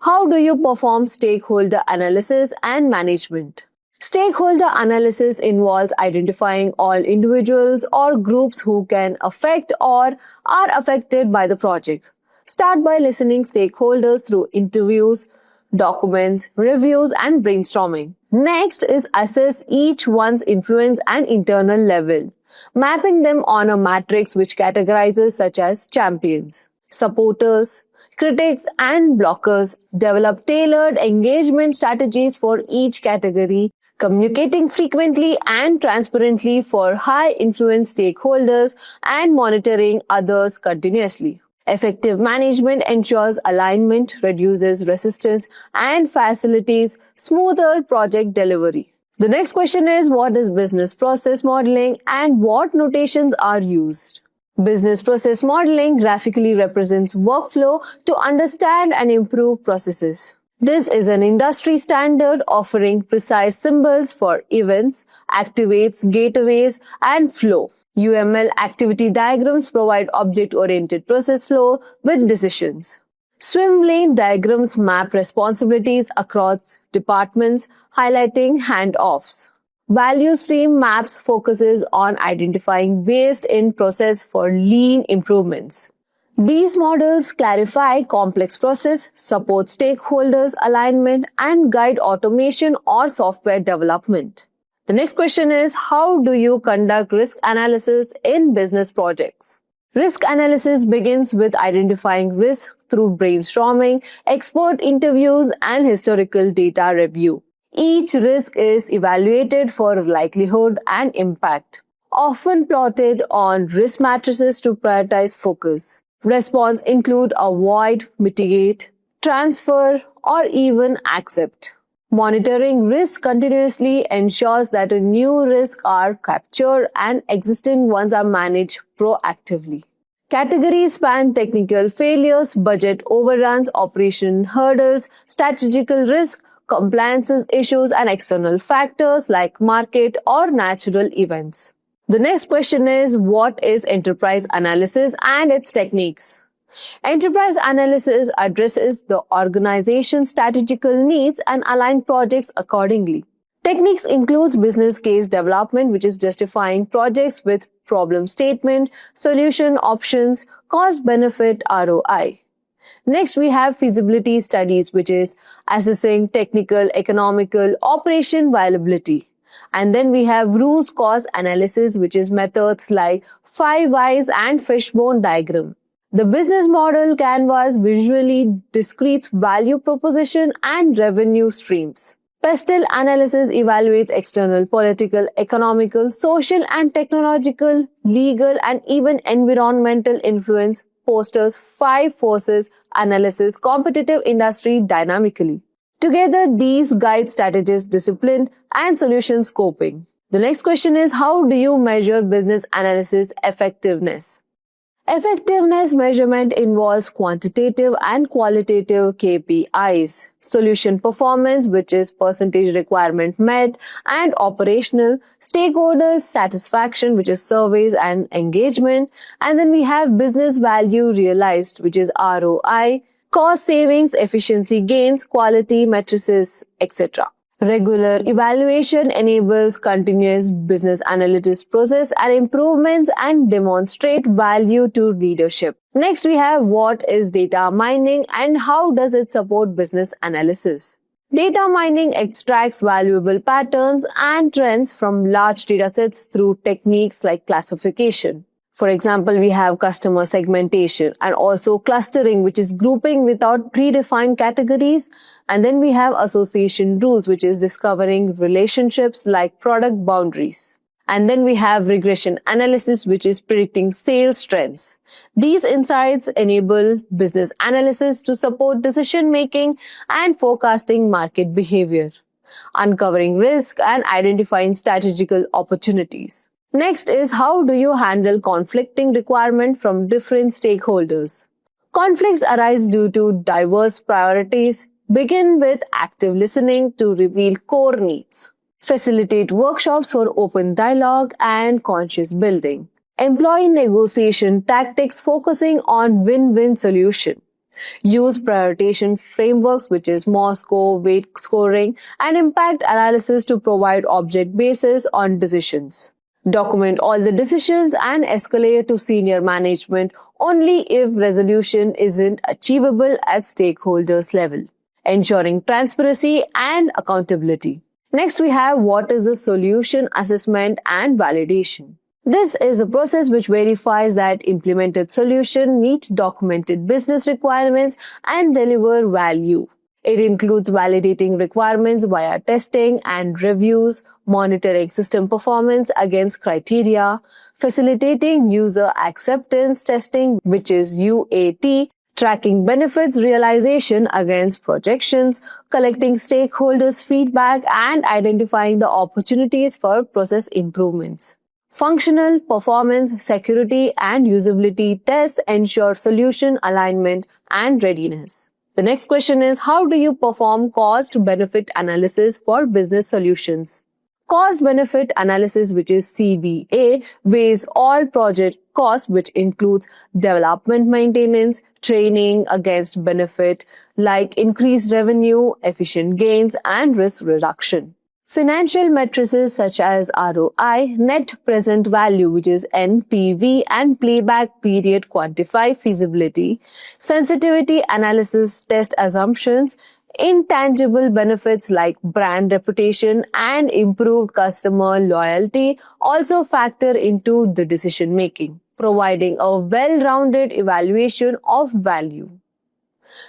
How do you perform stakeholder analysis and management? Stakeholder analysis involves identifying all individuals or groups who can affect or are affected by the project. Start by listening stakeholders through interviews, documents, reviews, and brainstorming. Next is assess each one's influence and internal level, mapping them on a matrix which categorizes such as champions, supporters, critics, and blockers. Develop tailored engagement strategies for each category, communicating frequently and transparently for high-influence stakeholders and monitoring others continuously. Effective management ensures alignment, reduces resistance, and facilitates smoother project delivery. The next question is, what is business process modeling and what notations are used? Business process modeling graphically represents workflow to understand and improve processes. This is an industry standard offering precise symbols for events, activates, gateways, and flow. UML activity diagrams provide object-oriented process flow with decisions. Swim lane diagrams map responsibilities across departments, highlighting handoffs. Value stream maps focuses on identifying waste in process for lean improvements. These models clarify complex process, support stakeholders' alignment, and guide automation or software development. The next question is, how do you conduct risk analysis in business projects? Risk analysis begins with identifying risk through brainstorming, expert interviews, and historical data review. Each risk is evaluated for likelihood and impact. often plotted on risk matrices to prioritize focus. Response include avoid, mitigate, transfer, or even accept. Monitoring risk continuously ensures that new risks are captured and existing ones are managed proactively. Categories span technical failures, budget overruns, operation hurdles, strategical risk, compliance issues, and external factors like market or natural events. The next question is, what is enterprise analysis and its techniques? Enterprise analysis addresses the organization's strategical needs and align projects accordingly. Techniques includes business case development, which is justifying projects with problem statement, solution options, cost benefit ROI. Next, we have feasibility studies, which is assessing technical, economical, operation viability. And then we have root cause analysis, which is methods like 5 whys and fishbone diagram. The business model canvas visually describes value proposition and revenue streams. Pestle analysis evaluates external political, economical, social and technological, legal and even environmental influence, posters 5 forces analysis, competitive industry dynamically. Together, these guide strategies, discipline and solution scoping. The next question is, how do you measure business analysis effectiveness? Effectiveness measurement involves quantitative and qualitative KPIs, solution performance, which is percentage requirement met, and operational, stakeholder satisfaction, which is surveys and engagement, and then we have business value realized, which is ROI, cost savings, efficiency gains, quality matrices, etc. Regular evaluation enables continuous business analytics process and improvements and demonstrate value to leadership. Next, we have what is data mining and how does it support business analysis. Data mining extracts valuable patterns and trends from large datasets through techniques like classification. For example, we have customer segmentation and also clustering, which is grouping without predefined categories. And then we have association rules, which is discovering relationships like product boundaries. And then we have regression analysis, which is predicting sales trends. These insights enable business analysis to support decision making and forecasting market behavior, uncovering risk and identifying strategical opportunities. Next is, how do you handle conflicting requirements from different stakeholders? Conflicts arise due to diverse priorities. Begin with active listening to reveal core needs. Facilitate workshops for open dialogue and conscious building. Employ negotiation tactics focusing on win-win solution. Use prioritization frameworks, which is MOSCO, weight scoring, and impact analysis to provide object basis on decisions. Document all the decisions and escalate to senior management only if resolution isn't achievable at stakeholders level, ensuring transparency and accountability. Next, we have what is the solution assessment and validation. This is a process which verifies that implemented solution meet documented business requirements and deliver value. It includes validating requirements via testing and reviews, monitoring system performance against criteria, facilitating user acceptance testing, which is UAT, tracking benefits realization against projections, collecting stakeholders' feedback, and identifying the opportunities for process improvements. Functional, performance, security, and usability tests ensure solution alignment and readiness. The next question is, how do you perform cost-benefit analysis for business solutions? Cost-benefit analysis, which is CBA, weighs all project costs, which includes development maintenance, training against benefit, like increased revenue, efficient gains, and risk reduction. Financial matrices such as ROI, net present value, which is NPV, and payback period quantify feasibility. Sensitivity analysis test assumptions. Intangible benefits like brand reputation and improved customer loyalty also factor into the decision making, providing a well-rounded evaluation of value.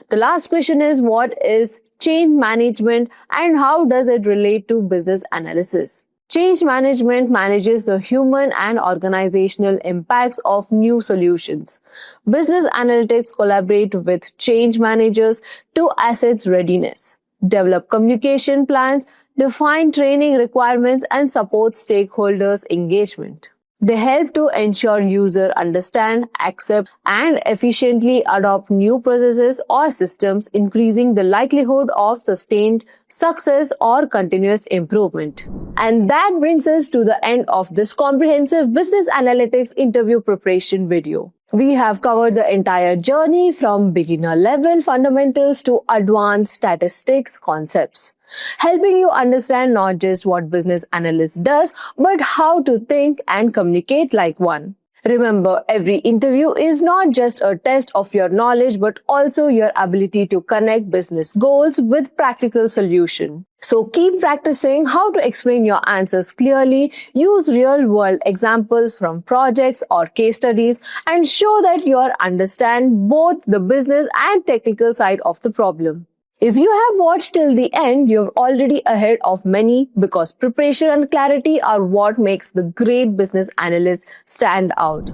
The last question is, what is change management and how does it relate to business analysis? Change management manages the human and organizational impacts of new solutions. Business analytics collaborate with change managers to assess readiness, develop communication plans, define training requirements, and support stakeholders' engagement. They help to ensure users understand, accept, and efficiently adopt new processes or systems, increasing the likelihood of sustained success or continuous improvement. And that brings us to the end of this comprehensive business analytics interview preparation video. We have covered the entire journey from beginner level fundamentals to advanced statistics concepts, helping you understand not just what business analyst does, but how to think and communicate like one. Remember, every interview is not just a test of your knowledge, but also your ability to connect business goals with practical solution. So keep practicing how to explain your answers clearly, use real-world examples from projects or case studies, and show that you understand both the business and technical side of the problem. If you have watched till the end, you're already ahead of many because preparation and clarity are what makes the great business analyst stand out.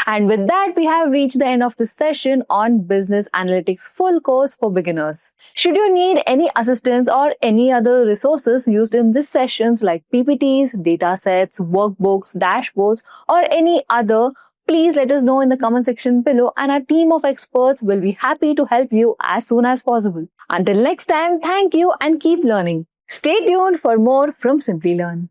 And with that, we have reached the end of this session on Business Analytics full course for beginners. Should you need any assistance or any other resources used in these sessions like PPTs, datasets, workbooks, dashboards, or any other, please let us know in the comment section below and our team of experts will be happy to help you as soon as possible. Until next time, thank you and keep learning. Stay tuned for more from Simplilearn.